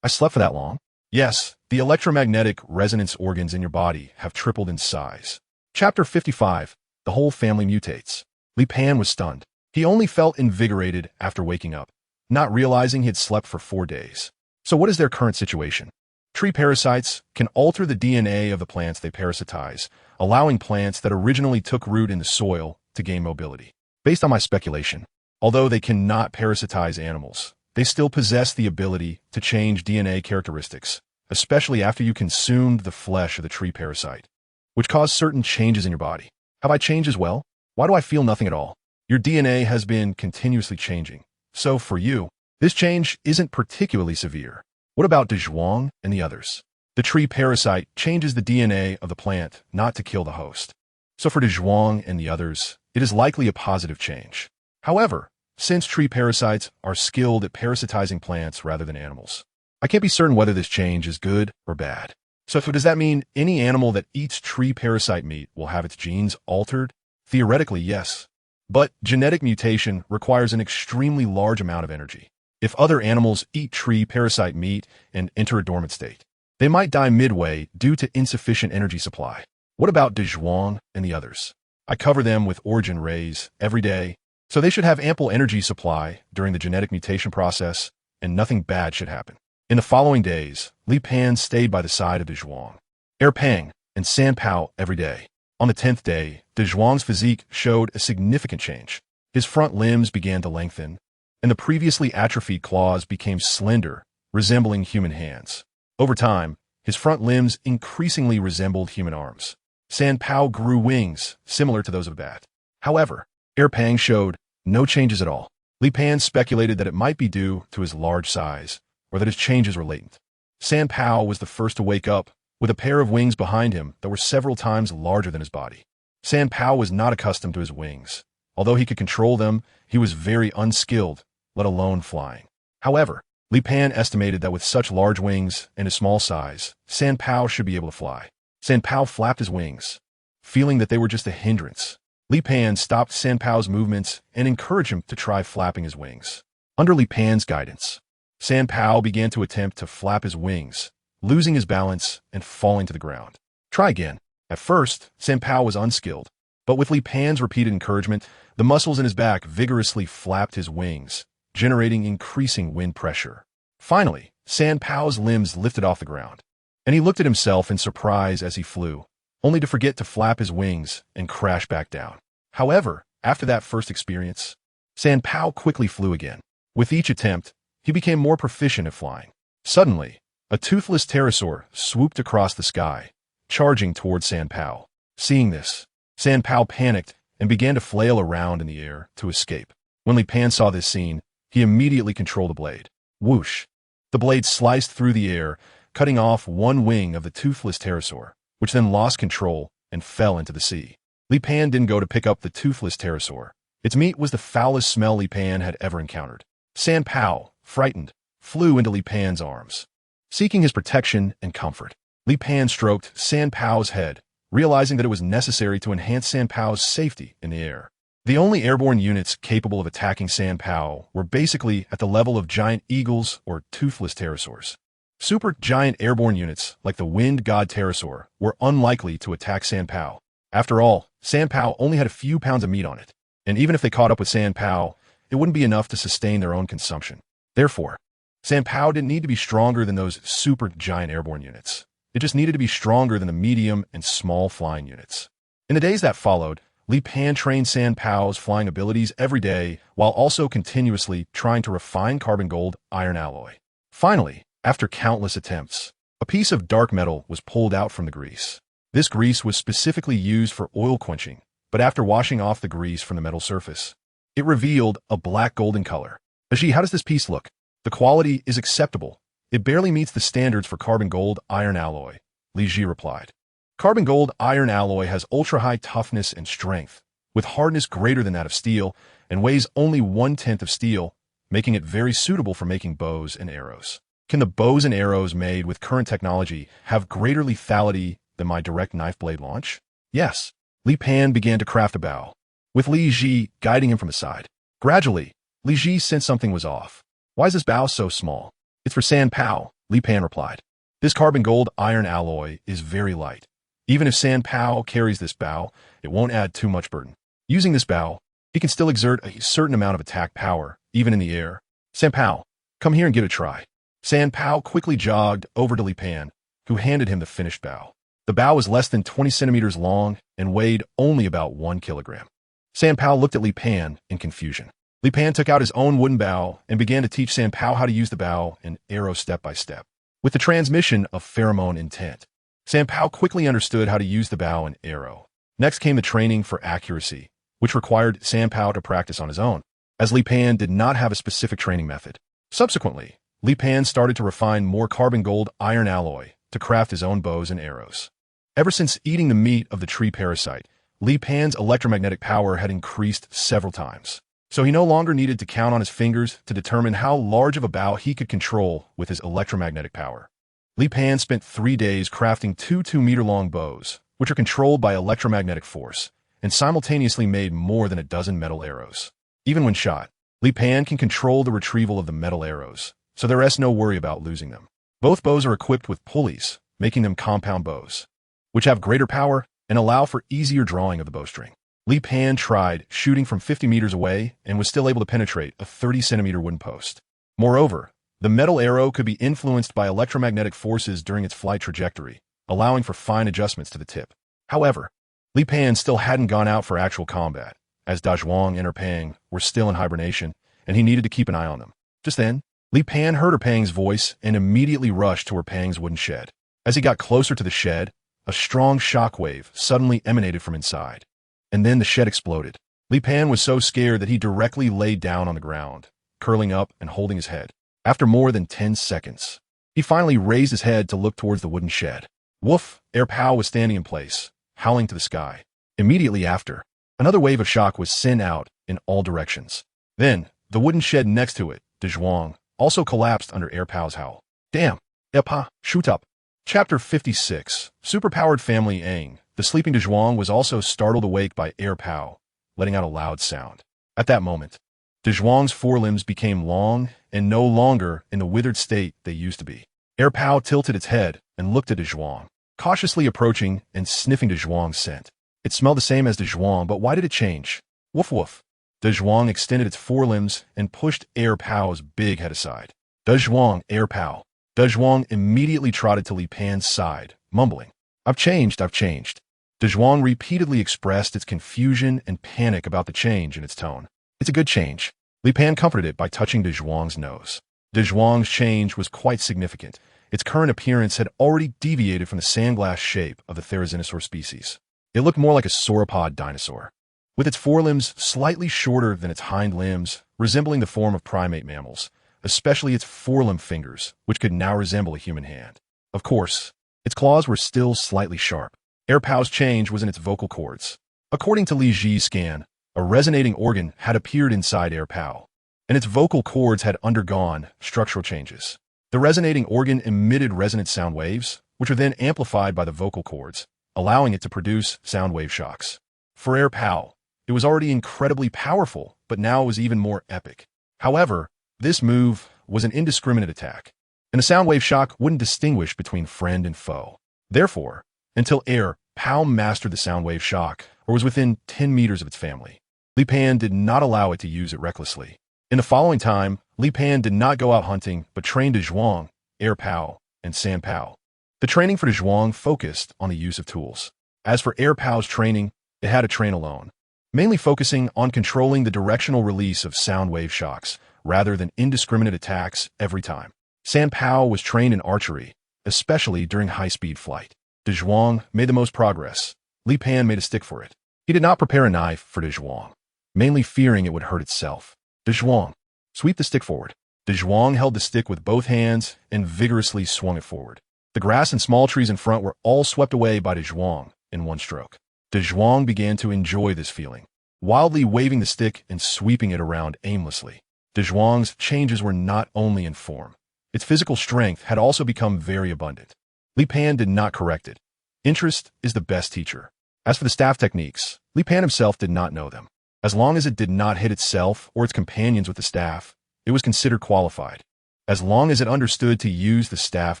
I slept for that long? Yes, the electromagnetic resonance organs in your body have tripled in size. Chapter 55. The whole family mutates. Li Pan was stunned. He only felt invigorated after waking up, not realizing he had slept for 4 days. So what is their current situation? Tree parasites can alter the DNA of the plants they parasitize, allowing plants that originally took root in the soil to gain mobility. Based on my speculation, although they cannot parasitize animals, they still possess the ability to change DNA characteristics, especially after you consumed the flesh of the tree parasite, which cause certain changes in your body. Have I changed as well? Why do I feel nothing at all? Your DNA has been continuously changing. So for you, this change isn't particularly severe. What about Dazhuang and the others? The tree parasite changes the DNA of the plant not to kill the host. So for Dazhuang and the others, it is likely a positive change. However, since tree parasites are skilled at parasitizing plants rather than animals, I can't be certain whether this change is good or bad. So does that mean any animal that eats tree parasite meat will have its genes altered? Theoretically, yes. But genetic mutation requires an extremely large amount of energy. If other animals eat tree parasite meat and enter a dormant state, they might die midway due to insufficient energy supply. What about Dazhuang and the others? I cover them with origin rays every day, so they should have ample energy supply during the genetic mutation process, and nothing bad should happen. In the following days, Li Pan stayed by the side of Dazhuang, Air Pang, and San Pao every day. On the 10th day, Dazhuang's physique showed a significant change. His front limbs began to lengthen, and the previously atrophied claws became slender, resembling human hands. Over time, his front limbs increasingly resembled human arms. San Pao grew wings, similar to those of a bat. However, Air Pang showed no changes at all. Li Pan speculated that it might be due to his large size, or that his changes were latent. San Pao was the first to wake up, with a pair of wings behind him that were several times larger than his body. San Pao was not accustomed to his wings. Although he could control them, he was very unskilled, let alone flying. However, Li Pan estimated that with such large wings and his small size, San Pao should be able to fly. San Pao flapped his wings, feeling that they were just a hindrance. Li Pan stopped San Pao's movements and encouraged him to try flapping his wings. Under Li Pan's guidance, San Pao began to attempt to flap his wings, losing his balance and falling to the ground. Try again. At first, San Pao was unskilled, but with Li Pan's repeated encouragement, the muscles in his back vigorously flapped his wings, generating increasing wind pressure. Finally, San Pao's limbs lifted off the ground, and he looked at himself in surprise as he flew, only to forget to flap his wings and crash back down. However, after that first experience, San Pao quickly flew again. With each attempt, he became more proficient at flying. Suddenly, a toothless pterosaur swooped across the sky, charging toward San Pao. Seeing this, San Pao panicked and began to flail around in the air to escape. When Li Pan saw this scene, he immediately controlled the blade. Whoosh! The blade sliced through the air, cutting off one wing of the toothless pterosaur, which then lost control and fell into the sea. Li Pan didn't go to pick up the toothless pterosaur. Its meat was the foulest smell Li Pan had ever encountered. San Pao, frightened, flew into Li Pan's arms, seeking his protection and comfort. Li Pan stroked San Pao's head, realizing that it was necessary to enhance San Pao's safety in the air. The only airborne units capable of attacking San Pao were basically at the level of giant eagles or toothless pterosaurs. Super giant airborne units, like the wind god pterosaur, were unlikely to attack San Pao. After all, San Pao only had a few pounds of meat on it, and even if they caught up with San Pao, it wouldn't be enough to sustain their own consumption. Therefore, San Pao didn't need to be stronger than those super giant airborne units. It just needed to be stronger than the medium and small flying units. In the days that followed, Li Pan trained San Pao's flying abilities every day while also continuously trying to refine carbon gold iron alloy. Finally, after countless attempts, a piece of dark metal was pulled out from the grease. This grease was specifically used for oil quenching, but after washing off the grease from the metal surface, it revealed a black golden color. Aji, how does this piece look? The quality is acceptable. It barely meets the standards for carbon gold iron alloy, Li Ji replied. Carbon gold iron alloy has ultra-high toughness and strength, with hardness greater than that of steel, and weighs only 1/10 of steel, making it very suitable for making bows and arrows. Can the bows and arrows made with current technology have greater lethality than my direct knife blade launch? Yes. Li Pan began to craft a bow, with Li Ji guiding him from the side. Gradually, Li Ji sensed something was off. Why is this bow so small? It's for San Pao, Li Pan replied. This carbon gold iron alloy is very light. Even if San Pao carries this bow, it won't add too much burden. Using this bow, he can still exert a certain amount of attack power, even in the air. San Pao, come here and give it a try. San Pao quickly jogged over to Li Pan, who handed him the finished bow. The bow was less than 20 centimeters long and weighed only about 1 kilogram. San Pao looked at Li Pan in confusion. Li Pan took out his own wooden bow and began to teach San Pao how to use the bow and arrow step by step. With the transmission of pheromone intent, San Pao quickly understood how to use the bow and arrow. Next came the training for accuracy, which required San Pao to practice on his own, as Li Pan did not have a specific training method. Subsequently, Li Pan started to refine more carbon gold iron alloy to craft his own bows and arrows. Ever since eating the meat of the tree parasite, Li Pan's electromagnetic power had increased several times, so he no longer needed to count on his fingers to determine how large of a bow he could control with his electromagnetic power. Li Pan spent 3 days crafting 2 2-meter-long bows, which are controlled by electromagnetic force, and simultaneously made more than a dozen metal arrows. Even when shot, Li Pan can control the retrieval of the metal arrows, so there is no worry about losing them. Both bows are equipped with pulleys, making them compound bows, which have greater power and allow for easier drawing of the bowstring. Li Pan tried shooting from 50 meters away and was still able to penetrate a 30-centimeter wooden post. Moreover, the metal arrow could be influenced by electromagnetic forces during its flight trajectory, allowing for fine adjustments to the tip. However, Li Pan still hadn't gone out for actual combat, as Dazhuang and Erpang were still in hibernation, and he needed to keep an eye on them. Just then, Li Pan heard Erpang's voice and immediately rushed to Erpang's wooden shed. As he got closer to the shed, a strong shockwave suddenly emanated from inside, and then the shed exploded. Li Pan was so scared that he directly laid down on the ground, curling up and holding his head. After more than 10 seconds, he finally raised his head to look towards the wooden shed. Woof! Erpao was standing in place, howling to the sky. Immediately after, another wave of shock was sent out in all directions. Then, the wooden shed next to it, Dazhuang, also collapsed under Erpao's howl. Damn! Erpa, shoot up! Chapter 56. Superpowered Family Aang. The sleeping Dazhuang was also startled awake by Erpao, letting out a loud sound. At that moment, Dazhuang's forelimbs became long and no longer in the withered state they used to be. Erpao tilted its head and looked at Dazhuang, cautiously approaching and sniffing Dazhuang's scent. It smelled the same as Dazhuang, but why did it change? Woof woof. Dazhuang extended its forelimbs and pushed Erpao's big head aside. Dazhuang, Erpao. Dazhuang immediately trotted to Li Pan's side, mumbling, I've changed, I've changed. Dazhuang repeatedly expressed its confusion and panic about the change in its tone. It's a good change. Li Pan comforted it by touching Dazhuang's nose. Dazhuang's change was quite significant. Its current appearance had already deviated from the sandglass shape of the Tyrannosaurus species. It looked more like a sauropod dinosaur, with its forelimbs slightly shorter than its hind limbs, resembling the form of primate mammals, especially its forelimb fingers, which could now resemble a human hand. Of course, its claws were still slightly sharp. Erpao's change was in its vocal cords. According to Li Ji's scan, a resonating organ had appeared inside Erpao, and its vocal cords had undergone structural changes. The resonating organ emitted resonant sound waves, which were then amplified by the vocal cords, allowing it to produce sound wave shocks. For Erpao, it was already incredibly powerful, but now it was even more epic. However, this move was an indiscriminate attack, and the sound wave shock wouldn't distinguish between friend and foe. Therefore, until Erpao mastered the sound wave shock, or was within 10 meters of its family, Li Pan did not allow it to use it recklessly. In the following time, Li Pan did not go out hunting, but trained Dazhuang, Erpao, and Sanpao. The training for Dazhuang focused on the use of tools. As for Erpao's training, it had to train alone, mainly focusing on controlling the directional release of sound wave shocks, rather than indiscriminate attacks every time. Sanpao was trained in archery, especially during high-speed flight. Dazhuang made the most progress. Li Pan made a stick for it. He did not prepare a knife for Dazhuang, mainly fearing it would hurt itself. Dazhuang, sweep the stick forward. Dazhuang held the stick with both hands and vigorously swung it forward. The grass and small trees in front were all swept away by Dazhuang in one stroke. Dazhuang began to enjoy this feeling, wildly waving the stick and sweeping it around aimlessly. Dazhuang's changes were not only in form. Its physical strength had also become very abundant. Li Pan did not correct it. Interest is the best teacher. As for the staff techniques, Li Pan himself did not know them. As long as it did not hit itself or its companions with the staff, it was considered qualified. As long as it understood to use the staff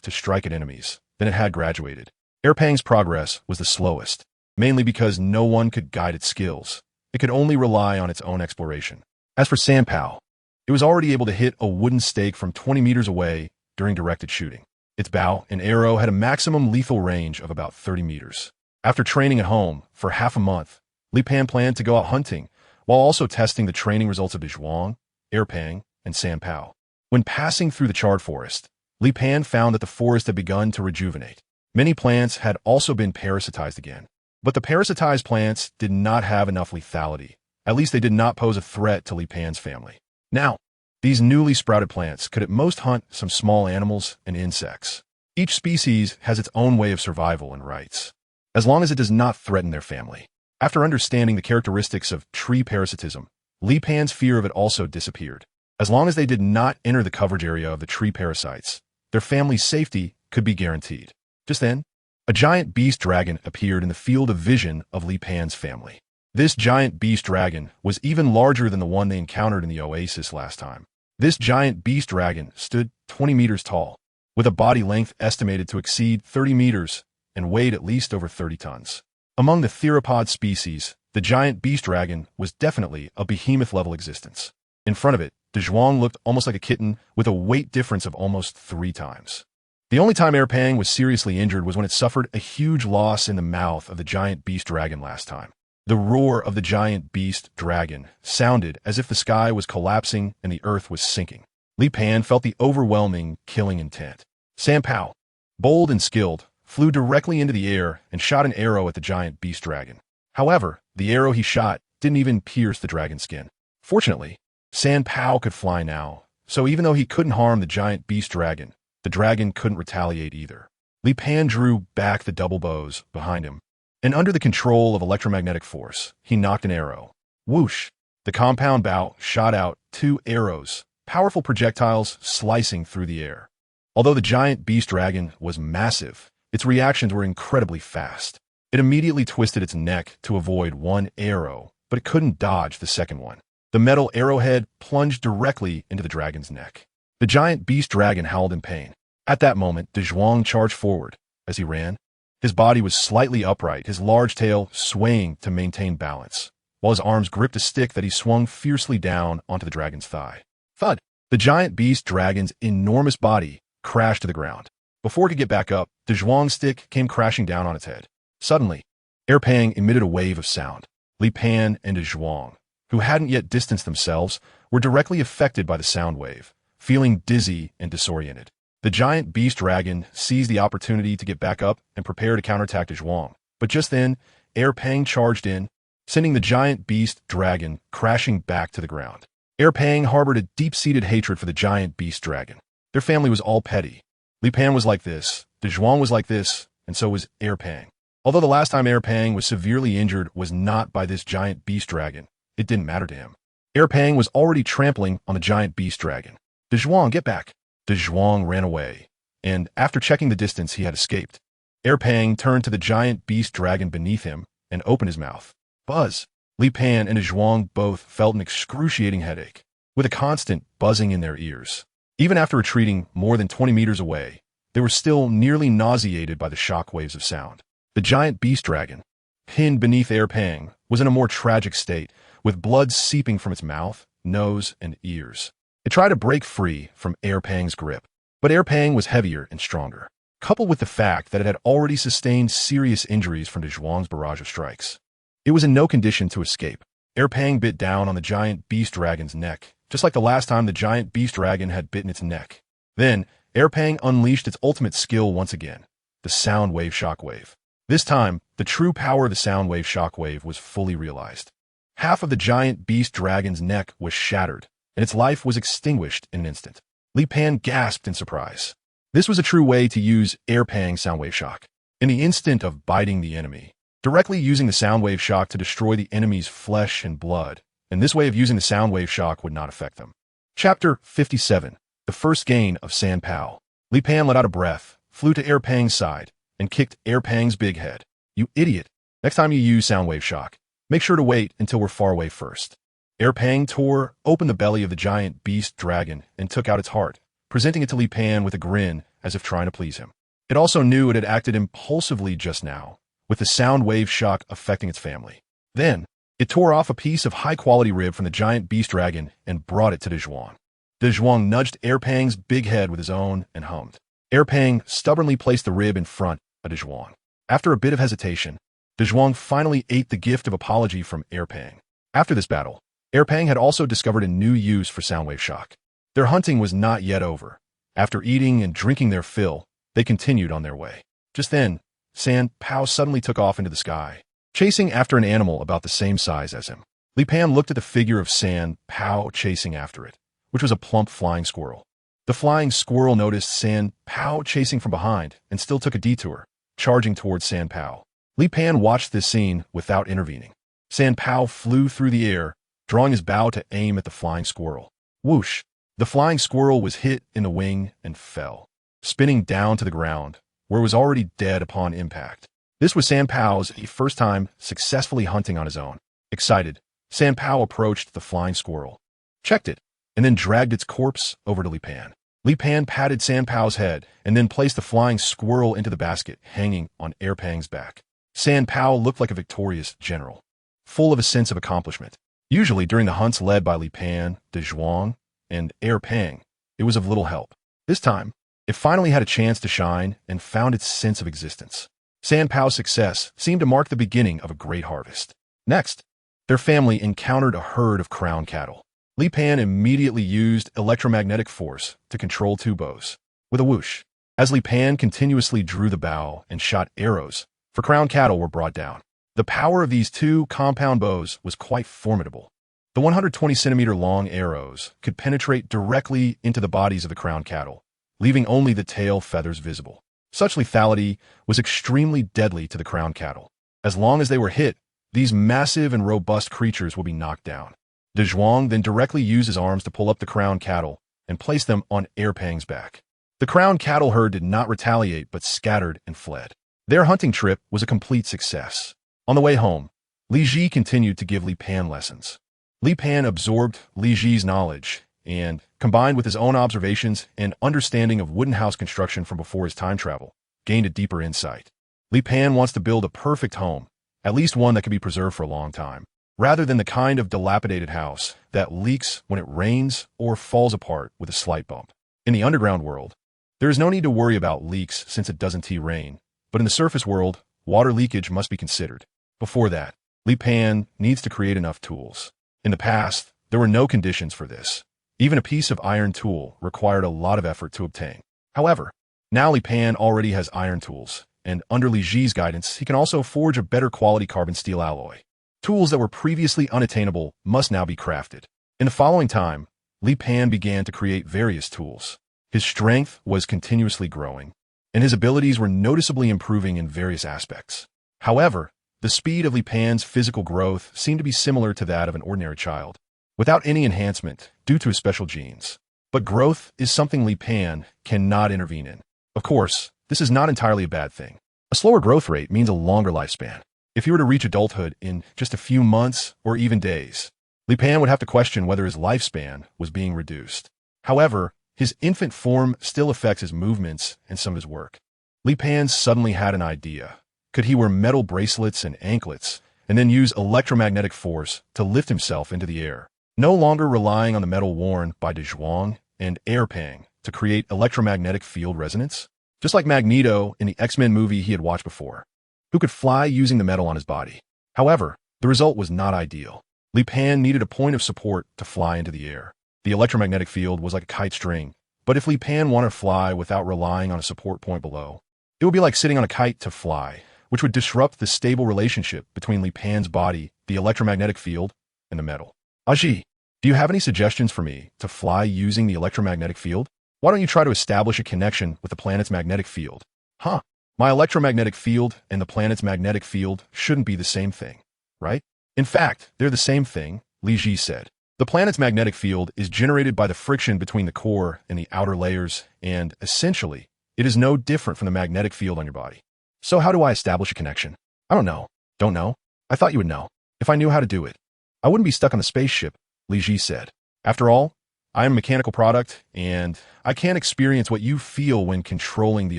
to strike at enemies, then it had graduated. Erpang's progress was the slowest, mainly because no one could guide its skills. It could only rely on its own exploration. As for Sanpao, it was already able to hit a wooden stake from 20 meters away during directed shooting. Its bow and arrow had a maximum lethal range of about 30 meters. After training at home for half a month, Li Pan planned to go out hunting while also testing the training results of Dazhuang, Erpang, and Sanpao. When passing through the charred forest, Li Pan found that the forest had begun to rejuvenate. Many plants had also been parasitized again. But the parasitized plants did not have enough lethality. At least they did not pose a threat to Li Pan's family. Now, these newly sprouted plants could at most hunt some small animals and insects. Each species has its own way of survival and rights, as long as it does not threaten their family. After understanding the characteristics of tree parasitism, Li Pan's fear of it also disappeared. As long as they did not enter the coverage area of the tree parasites, their family's safety could be guaranteed. Just then, a giant beast dragon appeared in the field of vision of Li Pan's family. This giant beast dragon was even larger than the one they encountered in the oasis last time. This giant beast dragon stood 20 meters tall, with a body length estimated to exceed 30 meters and weighed at least over 30 tons. Among the theropod species, the giant beast dragon was definitely a behemoth-level existence. In front of it, Dazhuang looked almost like a kitten with a weight difference of almost 3 times. The only time Erpang was seriously injured was when it suffered a huge loss in the mouth of the giant beast dragon last time. The roar of the giant beast dragon sounded as if the sky was collapsing and the earth was sinking. Li Pan felt the overwhelming, killing intent. San Pao, bold and skilled, flew directly into the air and shot an arrow at the giant beast dragon. However, the arrow he shot didn't even pierce the dragon's skin. Fortunately, San Pao could fly now, so even though he couldn't harm the giant beast dragon, the dragon couldn't retaliate either. Li Pan drew back the double bows behind him, and under the control of electromagnetic force, he knocked an arrow. Whoosh! The compound bow shot out 2 arrows, powerful projectiles slicing through the air. Although the giant beast dragon was massive, its reactions were incredibly fast. It immediately twisted its neck to avoid one arrow, but it couldn't dodge the second one. The metal arrowhead plunged directly into the dragon's neck. The giant beast dragon howled in pain. At that moment, Dazhuang charged forward. As he ran, his body was slightly upright, his large tail swaying to maintain balance, while his arms gripped a stick that he swung fiercely down onto the dragon's thigh. Thud! The giant beast dragon's enormous body crashed to the ground. Before it could get back up, Dazhuang's stick came crashing down on its head. Suddenly, Erpang emitted a wave of sound. Li Pan and Dazhuang, who hadn't yet distanced themselves, were directly affected by the sound wave, feeling dizzy and disoriented. The giant beast dragon seized the opportunity to get back up and prepare to counterattack Dazhuang. But just then, Erpang charged in, sending the giant beast dragon crashing back to the ground. Erpang harbored a deep-seated hatred for the giant beast dragon. Their family was all petty. Li Pan was like this, Dazhuang was like this, and so was Erpang. Although the last time Erpang was severely injured was not by this giant beast dragon, it didn't matter to him. Erpang was already trampling on the giant beast dragon. Dazhuang, get back! Dazhuang ran away, and after checking the distance, he had escaped. Erpang turned to the giant beast dragon beneath him and opened his mouth. Buzz! Li Pan and Dazhuang both felt an excruciating headache, with a constant buzzing in their ears. Even after retreating more than 20 meters away, they were still nearly nauseated by the shock waves of sound. The giant beast dragon, pinned beneath Erpang, was in a more tragic state, with blood seeping from its mouth, nose, and ears. It tried to break free from Erpang's grip, but Erpang was heavier and stronger, coupled with the fact that it had already sustained serious injuries from Dazhuang's barrage of strikes. It was in no condition to escape. Erpang bit down on the giant beast dragon's neck, just like the last time the giant beast dragon had bitten its neck. Then, Erpang unleashed its ultimate skill once again, the sound wave shockwave. This time, the true power of the sound wave shockwave was fully realized. Half of the giant beast dragon's neck was shattered, and its life was extinguished in an instant. Li Pan gasped in surprise. This was a true way to use Erpang soundwave shock. In the instant of biting the enemy, directly using the soundwave shock to destroy the enemy's flesh and blood, and this way of using the soundwave shock would not affect them. Chapter 57. The First Gain of San Pao. Li Pan let out a breath, flew to Erpang's side, and kicked Erpang's big head. You idiot! Next time you use soundwave shock, make sure to wait until we're far away first. Erpang tore open the belly of the giant beast dragon and took out its heart, presenting it to Li Pan with a grin as if trying to please him. It also knew it had acted impulsively just now, with the sound wave shock affecting its family. Then, it tore off a piece of high-quality rib from the giant beast dragon and brought it to Dazhuang. Dazhuang nudged Erpang's big head with his own and hummed. Erpang stubbornly placed the rib in front of Dazhuang. After a bit of hesitation, Dazhuang finally ate the gift of apology from Erpang. After this battle, Erpang had also discovered a new use for soundwave shock. Their hunting was not yet over. After eating and drinking their fill, they continued on their way. Just then, San Pao suddenly took off into the sky, chasing after an animal about the same size as him. Li Pan looked at the figure of San Pao chasing after it, which was a plump flying squirrel. The flying squirrel noticed San Pao chasing from behind and still took a detour, charging towards San Pao. Li Pan watched this scene without intervening. San Pao flew through the air, drawing his bow to aim at the flying squirrel. Whoosh! The flying squirrel was hit in the wing and fell, spinning down to the ground, where it was already dead upon impact. This was San Pao's first time successfully hunting on his own. Excited, Sanpao approached the flying squirrel, checked it, and then dragged its corpse over to Li Pan. Li Pan patted Sanpao's head and then placed the flying squirrel into the basket hanging on Erpang's back. Sanpao looked like a victorious general, full of a sense of accomplishment. Usually during the hunts led by Li Pan, Dazhuang, and Erpang, it was of little help. This time, it finally had a chance to shine and found its sense of existence. Sanpao's success seemed to mark the beginning of a great harvest. Next, their family encountered a herd of crown cattle. Li Pan immediately used electromagnetic force to control two bows. With a whoosh, as Li Pan continuously drew the bow and shot arrows, for crown cattle were brought down. The power of these two compound bows was quite formidable. The 120-centimeter long arrows could penetrate directly into the bodies of the crown cattle, leaving only the tail feathers visible. Such lethality was extremely deadly to the crown cattle. As long as they were hit, these massive and robust creatures will be knocked down. Dazhuang then directly used his arms to pull up the crown cattle and place them on Erpang's back. The crown cattle herd did not retaliate but scattered and fled. Their hunting trip was a complete success. On the way home, Li Ji continued to give Li Pan lessons. Li Pan absorbed Li Ji's knowledge and, combined with his own observations and understanding of wooden house construction from before his time travel, gained a deeper insight. Li Pan wants to build a perfect home, at least one that can be preserved for a long time, rather than the kind of dilapidated house that leaks when it rains or falls apart with a slight bump. In the underground world, there is no need to worry about leaks since it doesn't rain, but in the surface world, water leakage must be considered. Before that, Li Pan needs to create enough tools. In the past, there were no conditions for this. Even a piece of iron tool required a lot of effort to obtain. However, now Li Pan already has iron tools, and under Li Ji's guidance, he can also forge a better quality carbon steel alloy. Tools that were previously unattainable must now be crafted. In the following time, Li Pan began to create various tools. His strength was continuously growing, and his abilities were noticeably improving in various aspects. However, the speed of Li Pan's physical growth seemed to be similar to that of an ordinary child, without any enhancement due to his special genes. But growth is something Li Pan cannot intervene in. Of course, this is not entirely a bad thing. A slower growth rate means a longer lifespan. If he were to reach adulthood in just a few months or even days, Li Pan would have to question whether his lifespan was being reduced. However, his infant form still affects his movements and some of his work. Li Pan suddenly had an idea. Could he wear metal bracelets and anklets and then use electromagnetic force to lift himself into the air, no longer relying on the metal worn by Dazhuang and Erpang to create electromagnetic field resonance? Just like Magneto in the X-Men movie he had watched before, who could fly using the metal on his body. However, the result was not ideal. Li Pan needed a point of support to fly into the air. The electromagnetic field was like a kite string, but if Li Pan wanted to fly without relying on a support point below, it would be like sitting on a kite to fly, which would disrupt the stable relationship between Li Pan's body, the electromagnetic field, and the metal. Aji, do you have any suggestions for me to fly using the electromagnetic field? Why don't you try to establish a connection with the planet's magnetic field? Huh. My electromagnetic field and the planet's magnetic field shouldn't be the same thing, right? In fact, they're the same thing, Li Ji said. The planet's magnetic field is generated by the friction between the core and the outer layers, and, essentially, it is no different from the magnetic field on your body. So how do I establish a connection? I don't know. Don't know? I thought you would know. If I knew how to do it, I wouldn't be stuck on the spaceship, Li Ji said. After all, I am a mechanical product, and I can't experience what you feel when controlling the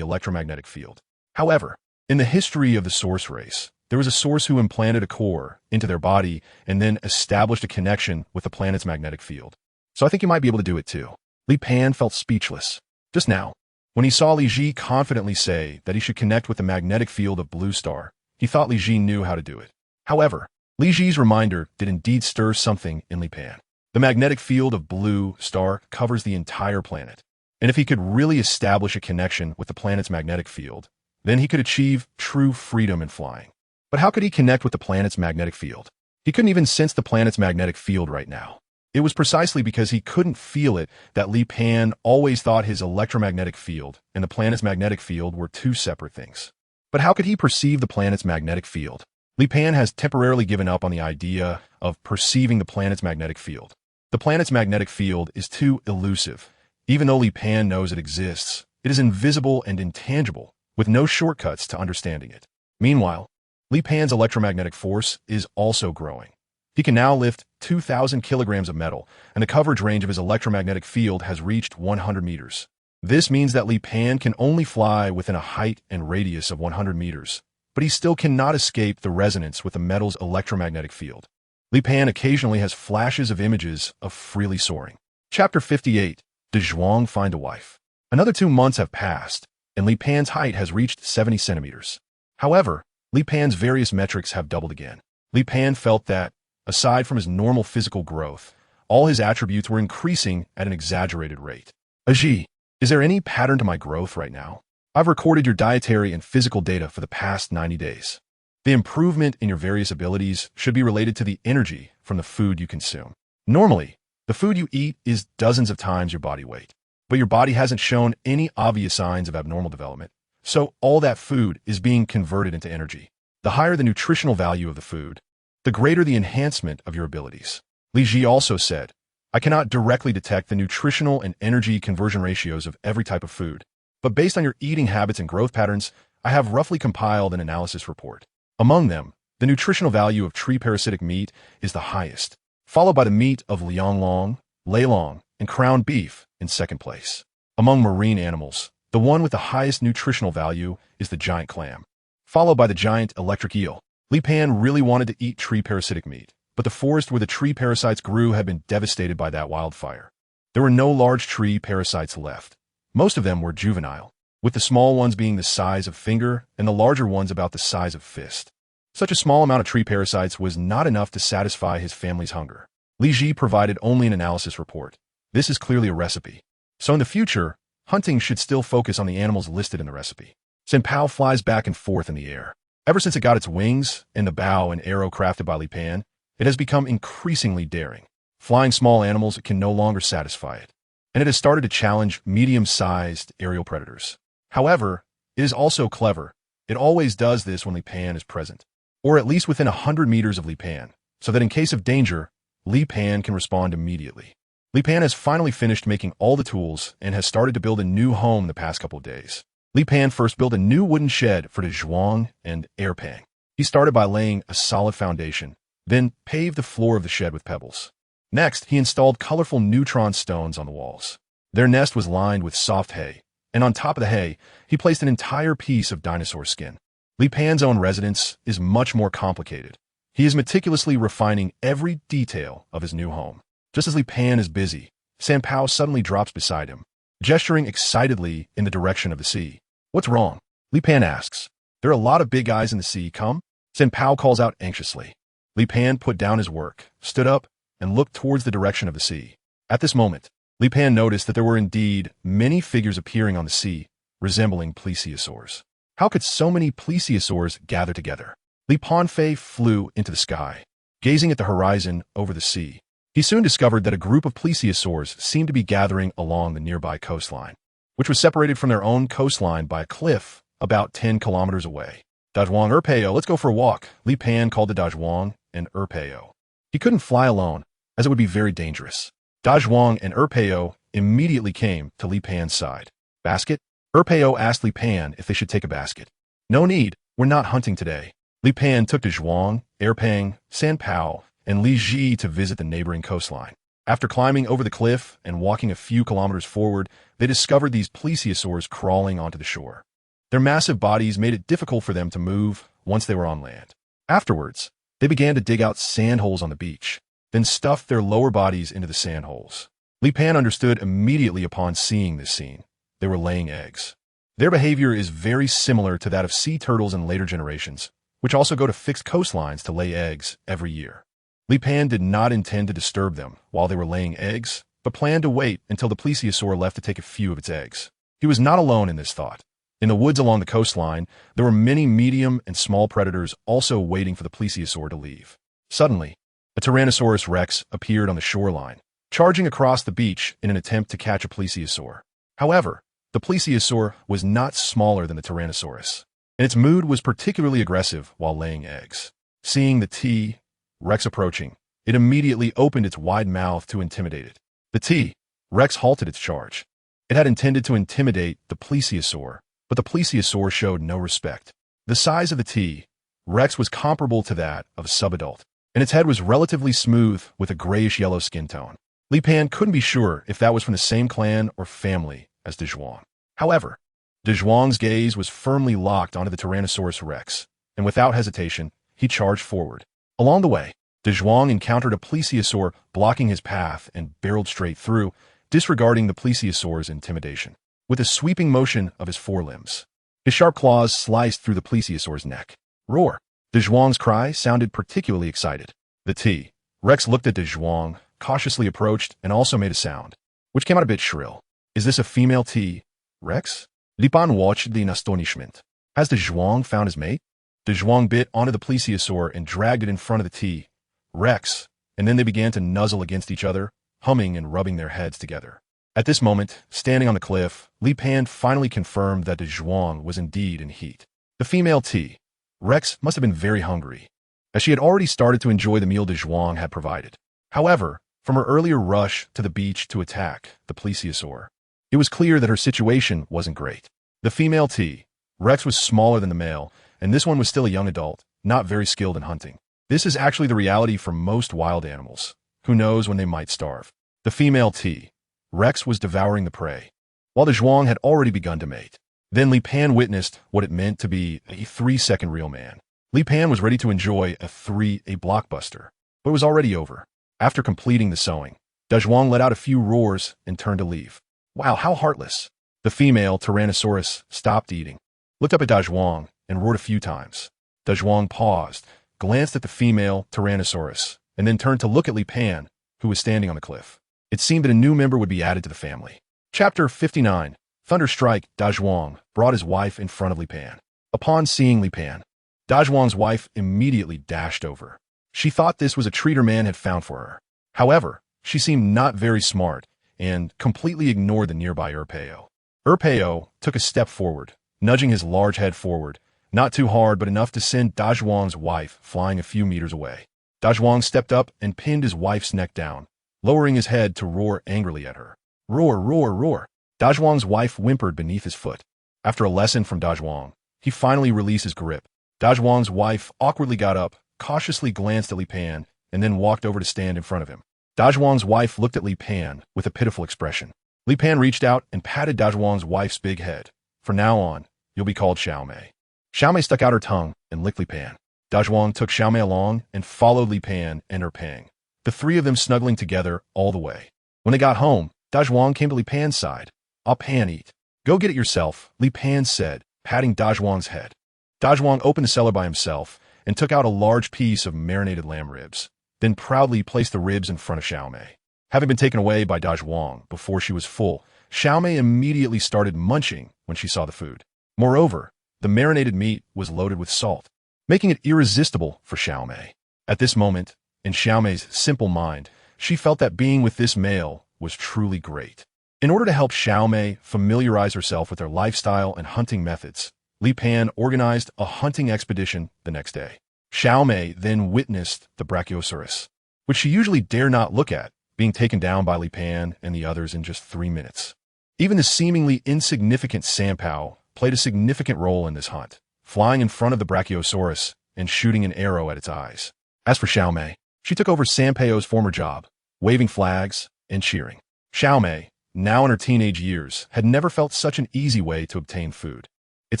electromagnetic field. However, in the history of the Source race, there was a source who implanted a core into their body and then established a connection with the planet's magnetic field. So I think you might be able to do it too. Li Pan felt speechless. Just now, when he saw Li Ji confidently say that he should connect with the magnetic field of Blue Star, he thought Li Ji knew how to do it. However, Li Ji's reminder did indeed stir something in Li Pan. The magnetic field of Blue Star covers the entire planet, and if he could really establish a connection with the planet's magnetic field, then he could achieve true freedom in flying. But how could he connect with the planet's magnetic field? He couldn't even sense the planet's magnetic field right now. It was precisely because he couldn't feel it that Li Pan always thought his electromagnetic field and the planet's magnetic field were two separate things. But how could he perceive the planet's magnetic field? Li Pan has temporarily given up on the idea of perceiving the planet's magnetic field. The planet's magnetic field is too elusive. Even though Li Pan knows it exists, it is invisible and intangible, with no shortcuts to understanding it. Meanwhile, Li Pan's electromagnetic force is also growing. He can now lift 2,000 kilograms of metal, and the coverage range of his electromagnetic field has reached 100 meters. This means that Li Pan can only fly within a height and radius of 100 meters, but he still cannot escape the resonance with the metal's electromagnetic field. Li Pan occasionally has flashes of images of freely soaring. Chapter 58. Dazhuang Find a Wife. Another 2 months have passed, and Li Pan's height has reached 70 centimeters. However, Li Pan's various metrics have doubled again. Li Pan felt that, aside from his normal physical growth, all his attributes were increasing at an exaggerated rate. Aji, is there any pattern to my growth right now? I've recorded your dietary and physical data for the past 90 days. The improvement in your various abilities should be related to the energy from the food you consume. Normally, the food you eat is dozens of times your body weight, but your body hasn't shown any obvious signs of abnormal development, so all that food is being converted into energy. The higher the nutritional value of the food, the greater the enhancement of your abilities. Li Ji also said, I cannot directly detect the nutritional and energy conversion ratios of every type of food, but based on your eating habits and growth patterns, I have roughly compiled an analysis report. Among them, the nutritional value of tree parasitic meat is the highest, followed by the meat of lianglong, leilong, and crown beef in second place. Among marine animals, the one with the highest nutritional value is the giant clam, followed by the giant electric eel. Li Pan really wanted to eat tree parasitic meat, but the forest where the tree parasites grew had been devastated by that wildfire. There were no large tree parasites left. Most of them were juvenile, with the small ones being the size of finger and the larger ones about the size of fist. Such a small amount of tree parasites was not enough to satisfy his family's hunger. Li Ji provided only an analysis report. This is clearly a recipe. So in the future, hunting should still focus on the animals listed in the recipe. Sen Pao flies back and forth in the air. Ever since it got its wings and the bow and arrow crafted by Li Pan, it has become increasingly daring. Flying small animals can no longer satisfy it, and it has started to challenge medium-sized aerial predators. However, it is also clever. It always does this when Li Pan is present, or at least within 100 meters of Li Pan, so that in case of danger, Li Pan can respond immediately. Li Pan has finally finished making all the tools and has started to build a new home the past couple of days. Li Pan first built a new wooden shed for Dazhuang and Erpang. He started by laying a solid foundation, then paved the floor of the shed with pebbles. Next, he installed colorful neutron stones on the walls. Their nest was lined with soft hay, and on top of the hay, he placed an entire piece of dinosaur skin. Li Pan's own residence is much more complicated. He is meticulously refining every detail of his new home. Just as Li Pan is busy, Sen Pao suddenly drops beside him, gesturing excitedly in the direction of the sea. What's wrong? Li Pan asks. There are a lot of big eyes in the sea, come? Sen Pao calls out anxiously. Li Pan put down his work, stood up, and looked towards the direction of the sea. At this moment, Li Pan noticed that there were indeed many figures appearing on the sea, resembling plesiosaurs. How could so many plesiosaurs gather together? Li Panfei flew into the sky, gazing at the horizon over the sea. He soon discovered that a group of plesiosaurs seemed to be gathering along the nearby coastline, which was separated from their own coastline by a cliff about 10 kilometers away. Dazhuang Erpeo, let's go for a walk, Li Pan called to Dazhuang and Erpeo. He couldn't fly alone, as it would be very dangerous. Dazhuang and Erpeo immediately came to Li Pan's side. Basket? Erpeo asked Li Pan if they should take a basket. No need, we're not hunting today. Li Pan took Dazhuang, Erpang, Sen Pao, and Li Ji to visit the neighboring coastline. After climbing over the cliff and walking a few kilometers forward, they discovered these plesiosaurs crawling onto the shore. Their massive bodies made it difficult for them to move once they were on land. Afterwards, they began to dig out sand holes on the beach, then stuffed their lower bodies into the sand holes. Li Pan understood immediately upon seeing this scene. They were laying eggs. Their behavior is very similar to that of sea turtles in later generations, which also go to fixed coastlines to lay eggs every year. Li Pan did not intend to disturb them while they were laying eggs, but planned to wait until the plesiosaur left to take a few of its eggs. He was not alone in this thought. In the woods along the coastline, there were many medium and small predators also waiting for the plesiosaur to leave. Suddenly, a Tyrannosaurus rex appeared on the shoreline, charging across the beach in an attempt to catch a plesiosaur. However, the plesiosaur was not smaller than the Tyrannosaurus, and its mood was particularly aggressive while laying eggs. Seeing the T-Rex approaching, it immediately opened its wide mouth to intimidate it. The T-Rex halted its charge. It had intended to intimidate the plesiosaur, but the plesiosaur showed no respect. The size of the T-Rex was comparable to that of a subadult. and its head was relatively smooth with a grayish-yellow skin tone. Li Pan couldn't be sure if that was from the same clan or family as Dazhuang. However, Dazhuang's gaze was firmly locked onto the Tyrannosaurus rex, and without hesitation, he charged forward. Along the way, Dazhuang encountered a plesiosaur blocking his path and barreled straight through, disregarding the plesiosaur's intimidation. With a sweeping motion of his forelimbs, his sharp claws sliced through the plesiosaur's neck. Roar! Dazhuang's cry sounded particularly excited. The T-Rex looked at Dazhuang, cautiously approached, and also made a sound, which came out a bit shrill. Is this a female T-Rex? Li Pan watched in astonishment. Has Dazhuang found his mate? Dazhuang bit onto the plesiosaur and dragged it in front of the T-Rex, and then they began to nuzzle against each other, humming and rubbing their heads together. At this moment, standing on the cliff, Li Pan finally confirmed that Dazhuang was indeed in heat. The female T-Rex must have been very hungry, as she had already started to enjoy the meal Dazhuang had provided. However, from her earlier rush to the beach to attack the plesiosaur, it was clear that her situation wasn't great. The female T-Rex was smaller than the male, and this one was still a young adult, not very skilled in hunting. This is actually the reality for most wild animals. Who knows when they might starve? The female T-Rex was devouring the prey, while Dazhuang had already begun to mate. Then Li Pan witnessed what it meant to be a 3-second real man. Li Pan was ready to enjoy a blockbuster, but it was already over. After completing the sewing, Dazhuang let out a few roars and turned to leave. Wow, how heartless. The female Tyrannosaurus stopped eating, looked up at Dazhuang, and roared a few times. Dazhuang paused, glanced at the female Tyrannosaurus, and then turned to look at Li Pan, who was standing on the cliff. It seemed that a new member would be added to the family. Chapter 59. Thunderstrike. Dazhuang brought his wife in front of Li Pan. Upon seeing Li Pan, Dazhuang's wife immediately dashed over. She thought this was a treat her man had found for her. However, she seemed not very smart and completely ignored the nearby Erpeo. Erpeo took a step forward, nudging his large head forward, not too hard but enough to send Dazhuang's wife flying a few meters away. Dazhuang stepped up and pinned his wife's neck down, lowering his head to roar angrily at her. Roar, roar, roar. Dazhuang's wife whimpered beneath his foot. After a lesson from Dazhuang, he finally released his grip. Dazhuang's wife awkwardly got up, cautiously glanced at Li Pan, and then walked over to stand in front of him. Dazhuang's wife looked at Li Pan with a pitiful expression. Li Pan reached out and patted Dazhuang's wife's big head. From now on, you'll be called Xiaomei. Xiaomei stuck out her tongue and licked Li Pan. Dazhuang took Xiaomei along and followed Li Pan and Erpang, the three of them snuggling together all the way. When they got home, Dazhuang came to Li Pan's side. I'll pan eat. Go get it yourself, Li Pan said, patting Dazhuang's head. Dazhuang opened the cellar by himself and took out a large piece of marinated lamb ribs, then proudly placed the ribs in front of Xiaomei. Having been taken away by Dazhuang before she was full, Xiaomei immediately started munching when she saw the food. Moreover, the marinated meat was loaded with salt, making it irresistible for Xiaomei. At this moment, in Xiaomei's simple mind, she felt that being with this male was truly great. In order to help Xiaomei familiarize herself with their lifestyle and hunting methods, Li Pan organized a hunting expedition the next day. Xiaomei then witnessed the Brachiosaurus, which she usually dare not look at, being taken down by Li Pan and the others in just 3 minutes. Even the seemingly insignificant Sampow played a significant role in this hunt, flying in front of the Brachiosaurus and shooting an arrow at its eyes. As for Xiaomei, she took over Sampao's former job, waving flags and cheering. Xiaomei, now in her teenage years, had never felt such an easy way to obtain food. It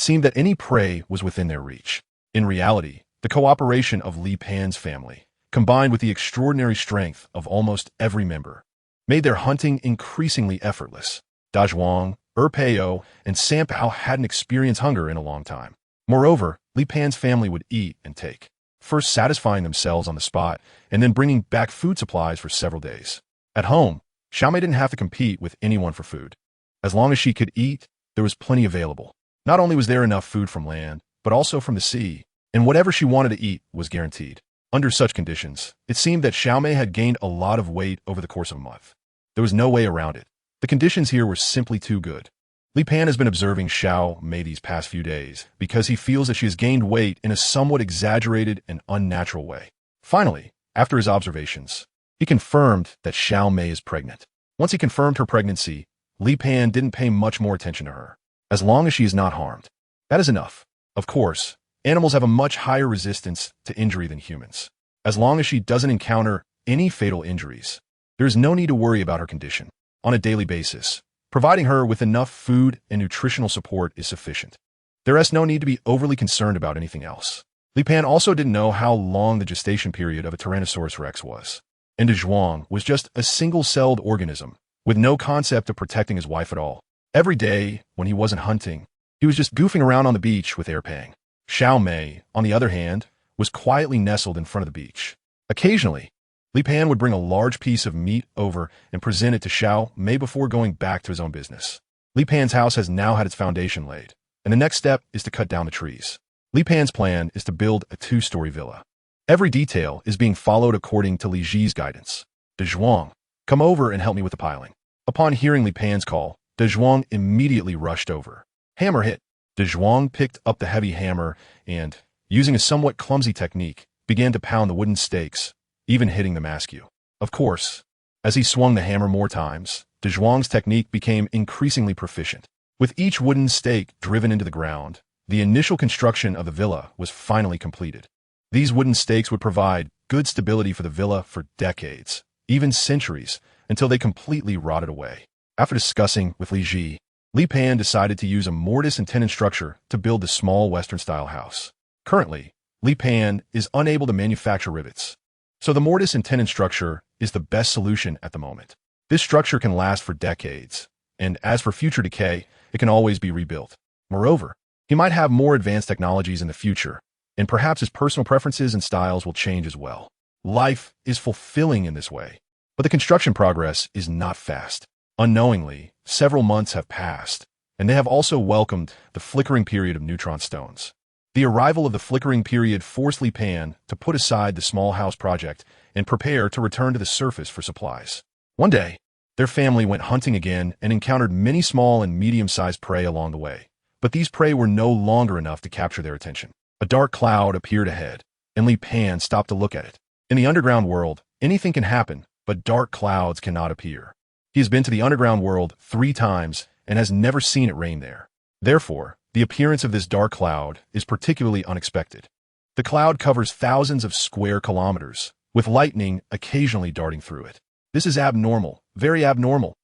seemed that any prey was within their reach. In reality, the cooperation of Li Pan's family, combined with the extraordinary strength of almost every member, made their hunting increasingly effortless. Dazhuang, Erpeo, and Sampow hadn't experienced hunger in a long time. Moreover, Li Pan's family would eat and take, first satisfying themselves on the spot and then bringing back food supplies for several days. At home, Xiaomei didn't have to compete with anyone for food. As long as she could eat, there was plenty available. Not only was there enough food from land, but also from the sea, and whatever she wanted to eat was guaranteed. Under such conditions, it seemed that Xiaomei had gained a lot of weight over the course of a month. There was no way around it. The conditions here were simply too good. Li Pan has been observing Xiaomei these past few days because he feels that she has gained weight in a somewhat exaggerated and unnatural way. Finally, after his observations, he confirmed that Xiaomei is pregnant. Once he confirmed her pregnancy, Li Pan didn't pay much more attention to her. As long as she is not harmed, that is enough. Of course, animals have a much higher resistance to injury than humans. As long as she doesn't encounter any fatal injuries, there is no need to worry about her condition. On a daily basis, providing her with enough food and nutritional support is sufficient. There is no need to be overly concerned about anything else. Li Pan also didn't know how long the gestation period of a Tyrannosaurus rex was. And Dazhuang was just a single-celled organism, with no concept of protecting his wife at all. Every day, when he wasn't hunting, he was just goofing around on the beach with Erpang. Xiao Mei, on the other hand, was quietly nestled in front of the beach. Occasionally, Li Pan would bring a large piece of meat over and present it to Xiao Mei before going back to his own business. Li Pan's house has now had its foundation laid, and the next step is to cut down the trees. Li Pan's plan is to build a 2-story villa. Every detail is being followed according to Li Ji's guidance. Dazhuang, come over and help me with the piling. Upon hearing Li Pan's call, Dazhuang immediately rushed over. Hammer hit. Dazhuang picked up the heavy hammer and, using a somewhat clumsy technique, began to pound the wooden stakes, even hitting the maskew. Of course, as he swung the hammer more times, Dazhuang's technique became increasingly proficient. With each wooden stake driven into the ground, the initial construction of the villa was finally completed. These wooden stakes would provide good stability for the villa for decades, even centuries, until they completely rotted away. After discussing with Li Ji, Li Pan decided to use a mortise and tenon structure to build the small Western-style house. Currently, Li Pan is unable to manufacture rivets, so the mortise and tenon structure is the best solution at the moment. This structure can last for decades, and as for future decay, it can always be rebuilt. Moreover, he might have more advanced technologies in the future, and perhaps his personal preferences and styles will change as well. Life is fulfilling in this way, but the construction progress is not fast. Unknowingly, several months have passed, and they have also welcomed the flickering period of neutron stones. The arrival of the flickering period forced Li Pan to put aside the small house project and prepare to return to the surface for supplies. One day, their family went hunting again and encountered many small and medium-sized prey along the way, but these prey were no longer enough to capture their attention. A dark cloud appeared ahead, and Li Pan stopped to look at it. In the underground world, anything can happen, but dark clouds cannot appear. He has been to the underground world 3 times and has never seen it rain there. Therefore, the appearance of this dark cloud is particularly unexpected. The cloud covers thousands of square kilometers, with lightning occasionally darting through it. This is abnormal, very abnormal.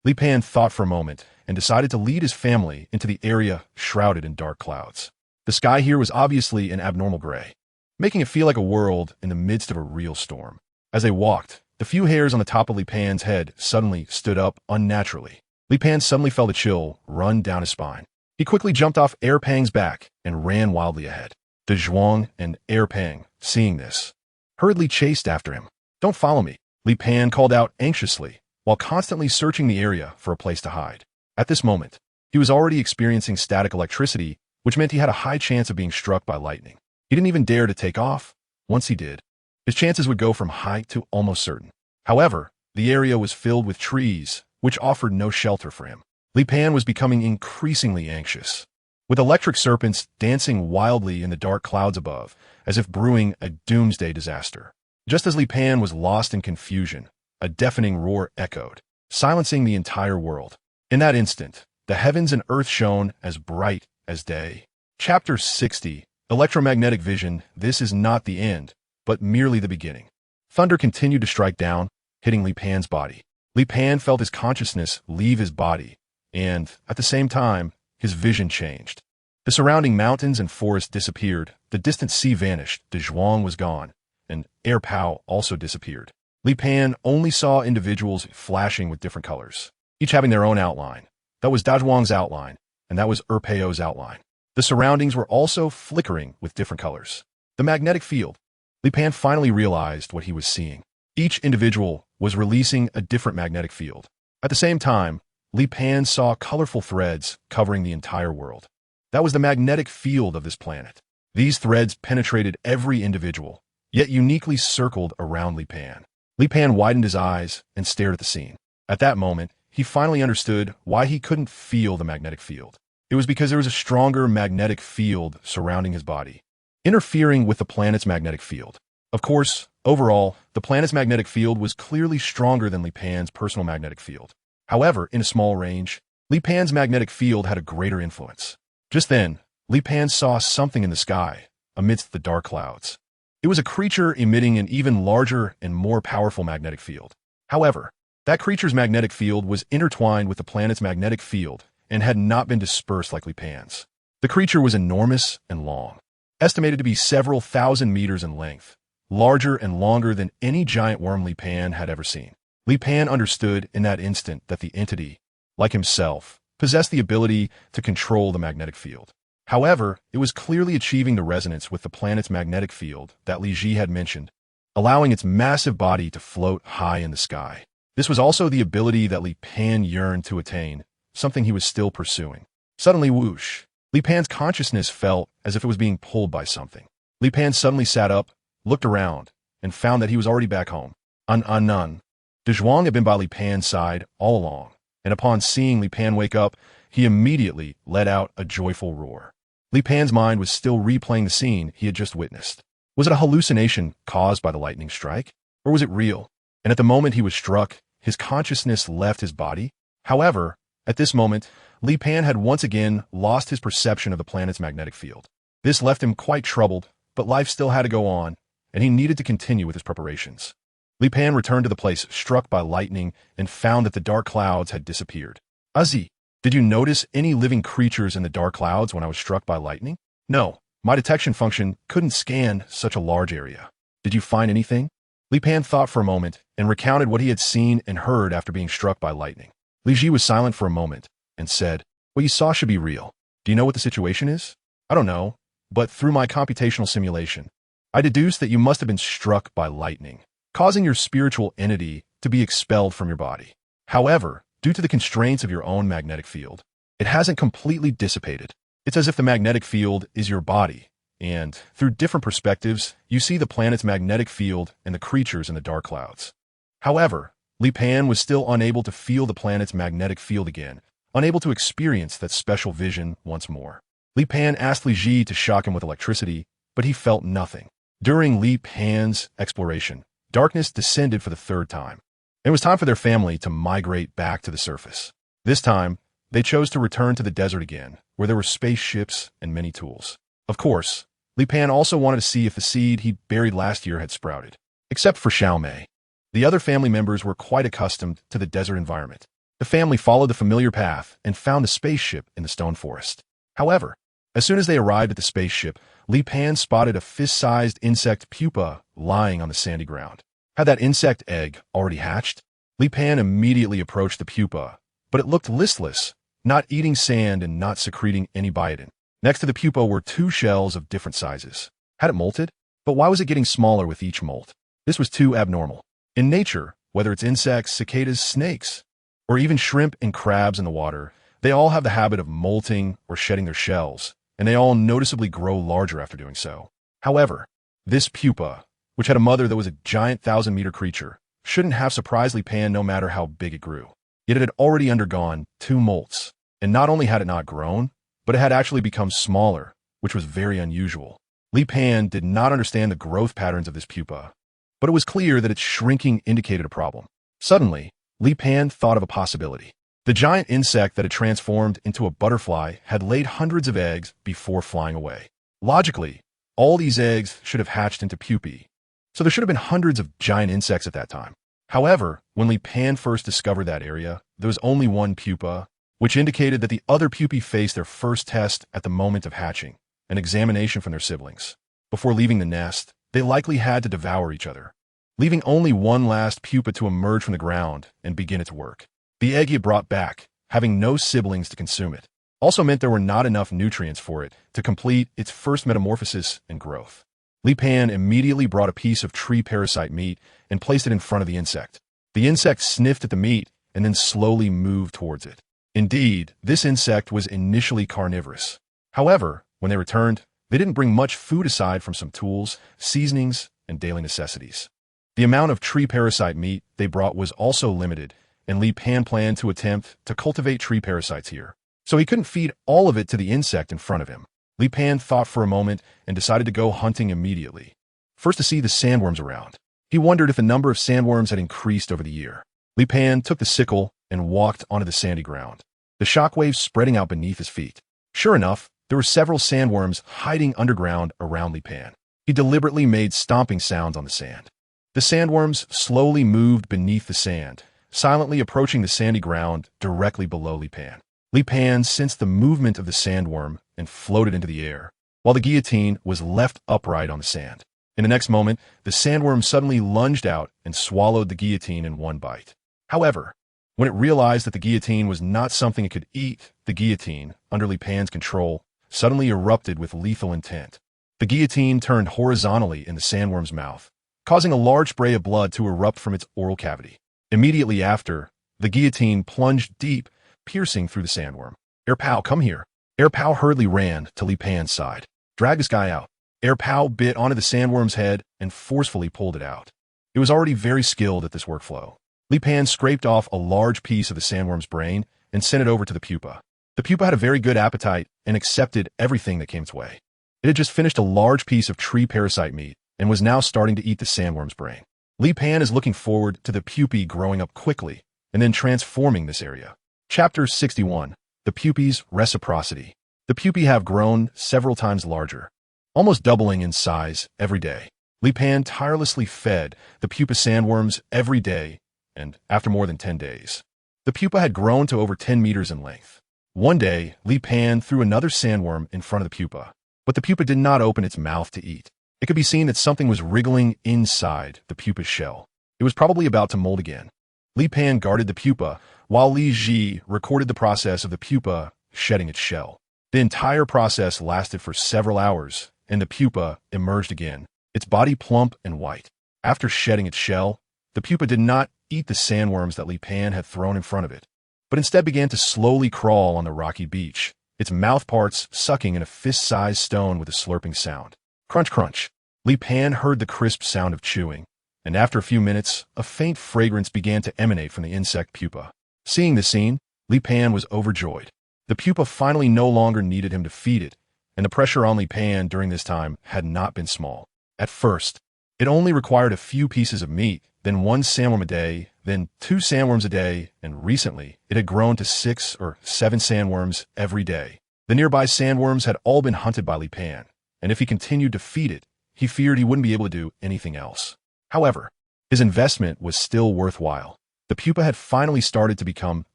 Li Pan thought for a moment and decided to lead his family into the area shrouded in dark clouds. The sky here was obviously an abnormal gray, making it feel like a world in the midst of a real storm. As they walked, the few hairs on the top of Li Pan's head suddenly stood up unnaturally. Li Pan suddenly felt a chill run down his spine. He quickly jumped off Erpang's back and ran wildly ahead. Dazhuang and Erpang, seeing this, hurriedly chased after him. "Don't follow me," Li Pan called out anxiously, while constantly searching the area for a place to hide. At this moment, he was already experiencing static electricity, which meant he had a high chance of being struck by lightning. He didn't even dare to take off. Once he did, his chances would go from high to almost certain. However, the area was filled with trees, which offered no shelter for him. Li Pan was becoming increasingly anxious, with electric serpents dancing wildly in the dark clouds above, as if brewing a doomsday disaster. Just as Li Pan was lost in confusion, a deafening roar echoed, silencing the entire world. In that instant, the heavens and earth shone as bright as day. Chapter 60, Electromagnetic Vision. This is not the end, but merely the beginning. Thunder continued to strike down, hitting Li Pan's body. Li Pan felt his consciousness leave his body, and, at the same time, his vision changed. The surrounding mountains and forests disappeared, the distant sea vanished, Dazhuang was gone, and Erpao also disappeared. Li Pan only saw individuals flashing with different colors, each having their own outline. That was Dazhuang's outline, and that was Erpao's outline. The surroundings were also flickering with different colors. The magnetic field. Li Pan finally realized what he was seeing. Each individual was releasing a different magnetic field. At the same time, Li Pan saw colorful threads covering the entire world. That was the magnetic field of this planet. These threads penetrated every individual, yet uniquely circled around Li Pan. Li Pan widened his eyes and stared at the scene. At that moment, he finally understood why he couldn't feel the magnetic field. It was because there was a stronger magnetic field surrounding his body, interfering with the planet's magnetic field. Of course, overall, the planet's magnetic field was clearly stronger than Li Pan's personal magnetic field. However, in a small range, Li Pan's magnetic field had a greater influence. Just then, Li Pan saw something in the sky, amidst the dark clouds. It was a creature emitting an even larger and more powerful magnetic field. However, that creature's magnetic field was intertwined with the planet's magnetic field and had not been dispersed like Li Pan's. The creature was enormous and long, estimated to be several thousand meters in length, larger and longer than any giant worm Li Pan had ever seen. Li Pan understood in that instant that the entity, like himself, possessed the ability to control the magnetic field. However, it was clearly achieving the resonance with the planet's magnetic field that Li Ji had mentioned, allowing its massive body to float high in the sky. This was also the ability that Li Pan yearned to attain, something he was still pursuing. Suddenly, whoosh, Li Pan's consciousness felt as if it was being pulled by something. Li Pan suddenly sat up, looked around, and found that he was already back home. None. Dazhuang had been by Li Pan's side all along, and upon seeing Li Pan wake up, he immediately let out a joyful roar. Li Pan's mind was still replaying the scene he had just witnessed. Was it a hallucination caused by the lightning strike? Or was it real? And at the moment he was struck, his consciousness left his body? However, at this moment, Li Pan had once again lost his perception of the planet's magnetic field. This left him quite troubled, but life still had to go on, and he needed to continue with his preparations. Li Pan returned to the place struck by lightning and found that the dark clouds had disappeared. Azzi, did you notice any living creatures in the dark clouds when I was struck by lightning? No, my detection function couldn't scan such a large area. Did you find anything? Li Pan thought for a moment and recounted what he had seen and heard after being struck by lightning. Li Ji was silent for a moment and said, "What you saw should be real. Do you know what the situation is?" "I don't know, but through my computational simulation, I deduced that you must have been struck by lightning, causing your spiritual entity to be expelled from your body. However, due to the constraints of your own magnetic field, it hasn't completely dissipated. It's as if the magnetic field is your body, and through different perspectives, you see the planet's magnetic field and the creatures in the dark clouds." However, Li Pan was still unable to feel the planet's magnetic field again, unable to experience that special vision once more. Li Pan asked Li Ji to shock him with electricity, but he felt nothing. During Li Pan's exploration, darkness descended for the third time. It was time for their family to migrate back to the surface. This time, they chose to return to the desert again, where there were spaceships and many tools. Of course, Li Pan also wanted to see if the seed he buried last year had sprouted. Except for Xiao Mei. The other family members were quite accustomed to the desert environment. The family followed the familiar path and found the spaceship in the stone forest. However, as soon as they arrived at the spaceship, Li Pan spotted a fist-sized insect pupa lying on the sandy ground. Had that insect egg already hatched? Li Pan immediately approached the pupa, but it looked listless, not eating sand and not secreting any biotin. Next to the pupa were two shells of different sizes. Had it molted? But why was it getting smaller with each molt? This was too abnormal. In nature, whether it's insects, cicadas, snakes, or even shrimp and crabs in the water, they all have the habit of molting or shedding their shells, and they all noticeably grow larger after doing so. However, this pupa, which had a mother that was a giant 1,000-meter creature, shouldn't have surprised Li Pan no matter how big it grew. Yet it had already undergone 2 molts, and not only had it not grown, but it had actually become smaller, which was very unusual. Li Pan did not understand the growth patterns of this pupa, but it was clear that its shrinking indicated a problem. Suddenly, Li Pan thought of a possibility. The giant insect that had transformed into a butterfly had laid hundreds of eggs before flying away. Logically, all these eggs should have hatched into pupae, so there should have been hundreds of giant insects at that time. However, when Li Pan first discovered that area, there was only one pupa, which indicated that the other pupae faced their first test at the moment of hatching, an examination from their siblings. Before leaving the nest, they likely had to devour each other, leaving only one last pupa to emerge from the ground and begin its work. The egg he had brought back, having no siblings to consume it, also meant there were not enough nutrients for it to complete its first metamorphosis and growth. Li Pan immediately brought a piece of tree parasite meat and placed it in front of the insect. The insect sniffed at the meat and then slowly moved towards it. Indeed, this insect was initially carnivorous. However, when they returned, they didn't bring much food aside from some tools, seasonings, and daily necessities. The amount of tree parasite meat they brought was also limited, and Li Pan planned to attempt to cultivate tree parasites here. So he couldn't feed all of it to the insect in front of him. Li Pan thought for a moment and decided to go hunting immediately. First to see the sandworms around. He wondered if the number of sandworms had increased over the year. Li Pan took the sickle and walked onto the sandy ground, the shockwaves spreading out beneath his feet. Sure enough, there were several sandworms hiding underground around Li Pan. He deliberately made stomping sounds on the sand. The sandworms slowly moved beneath the sand, silently approaching the sandy ground directly below Li Pan. Li Pan sensed the movement of the sandworm and floated into the air, while the guillotine was left upright on the sand. In the next moment, the sandworm suddenly lunged out and swallowed the guillotine in one bite. However, when it realized that the guillotine was not something it could eat, the guillotine, under Li Pan's control, suddenly erupted with lethal intent. The guillotine turned horizontally in the sandworm's mouth, causing a large spray of blood to erupt from its oral cavity. Immediately after, the guillotine plunged deep, piercing through the sandworm. "Air Pow, come here." Air Pow hurriedly ran to Li Pan's side. "Drag this guy out." Air Pow bit onto the sandworm's head and forcefully pulled it out. It was already very skilled at this workflow. Li Pan scraped off a large piece of the sandworm's brain and sent it over to the pupa. The pupa had a very good appetite and accepted everything that came its way. It had just finished a large piece of tree parasite meat and was now starting to eat the sandworm's brain. Li Pan is looking forward to the pupae growing up quickly and then transforming this area. Chapter 61. The pupae's reciprocity. The pupae have grown several times larger, almost doubling in size every day. Li Pan tirelessly fed the pupa sandworms every day, and after more than 10 days, the pupa had grown to over 10 meters in length. One day, Li Pan threw another sandworm in front of the pupa, but the pupa did not open its mouth to eat. It could be seen that something was wriggling inside the pupa's shell. It was probably about to mold again. Li Pan guarded the pupa, while Li Ji recorded the process of the pupa shedding its shell. The entire process lasted for several hours, and the pupa emerged again, its body plump and white. After shedding its shell, the pupa did not eat the sandworms that Li Pan had thrown in front of it, but instead began to slowly crawl on the rocky beach, its mouth parts sucking in a fist-sized stone with a slurping sound. Crunch, crunch. Li Pan heard the crisp sound of chewing, and after a few minutes, a faint fragrance began to emanate from the insect pupa. Seeing the scene, Li Pan was overjoyed. The pupa finally no longer needed him to feed it, and the pressure on Li Pan during this time had not been small. At first, it only required a few pieces of meat, then 1 sandworm a day, then 2 sandworms a day, and recently it had grown to 6 or 7 sandworms every day. The nearby sandworms had all been hunted by Li Pan, and if he continued to feed it, he feared he wouldn't be able to do anything else. However, his investment was still worthwhile. The pupa had finally started to become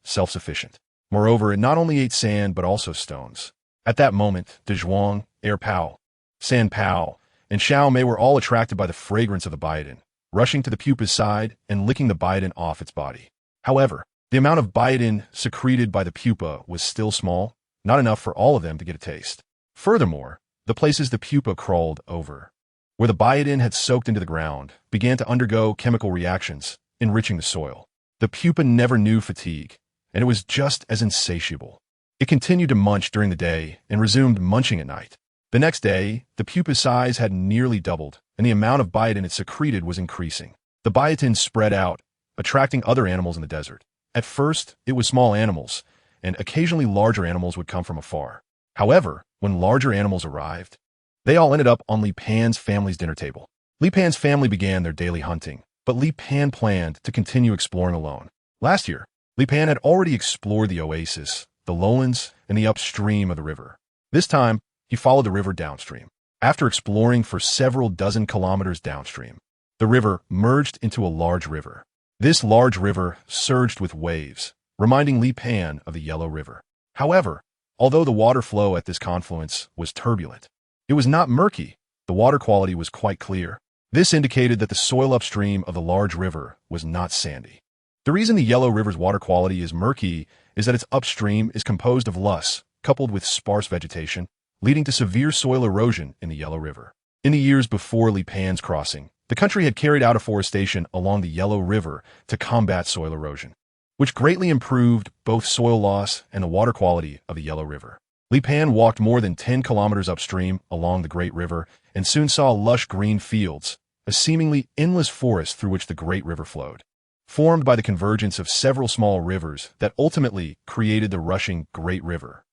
self-sufficient. Moreover, it not only ate sand but also stones. At that moment, Dazhuang, Air Pow, San Pow, and Xiao Mei were all attracted by the fragrance of the biotin, rushing to the pupa's side and licking the biotin off its body. However, the amount of biotin secreted by the pupa was still small, not enough for all of them to get a taste. Furthermore, the places the pupa crawled over, where the biotin had soaked into the ground, began to undergo chemical reactions, enriching the soil. The pupa never knew fatigue, and it was just as insatiable. It continued to munch during the day and resumed munching at night. The next day, the pupa's size had nearly doubled, and the amount of biotin it secreted was increasing. The biotin spread out, attracting other animals in the desert. At first, it was small animals, and occasionally larger animals would come from afar. However, when larger animals arrived, they all ended up on Li Pan's family's dinner table. Li Pan's family began their daily hunting, but Li Pan planned to continue exploring alone. Last year, Li Pan had already explored the oasis, the lowlands, and the upstream of the river. This time, he followed the river downstream. After exploring for several dozen kilometers downstream, the river merged into a large river. This large river surged with waves, reminding Li Pan of the Yellow River. However, although the water flow at this confluence was turbulent, it was not murky. The water quality was quite clear. This indicated that the soil upstream of the large river was not sandy. The reason the Yellow River's water quality is murky is that its upstream is composed of loess, coupled with sparse vegetation, leading to severe soil erosion in the Yellow River. In the years before Li Pan's crossing, the country had carried out afforestation along the Yellow River to combat soil erosion, which greatly improved both soil loss and the water quality of the Yellow River. Li Pan walked more than 10 kilometers upstream along the Great River and soon saw lush green fields, a seemingly endless forest through which the Great River flowed, formed by the convergence of several small rivers that ultimately created the rushing Great River.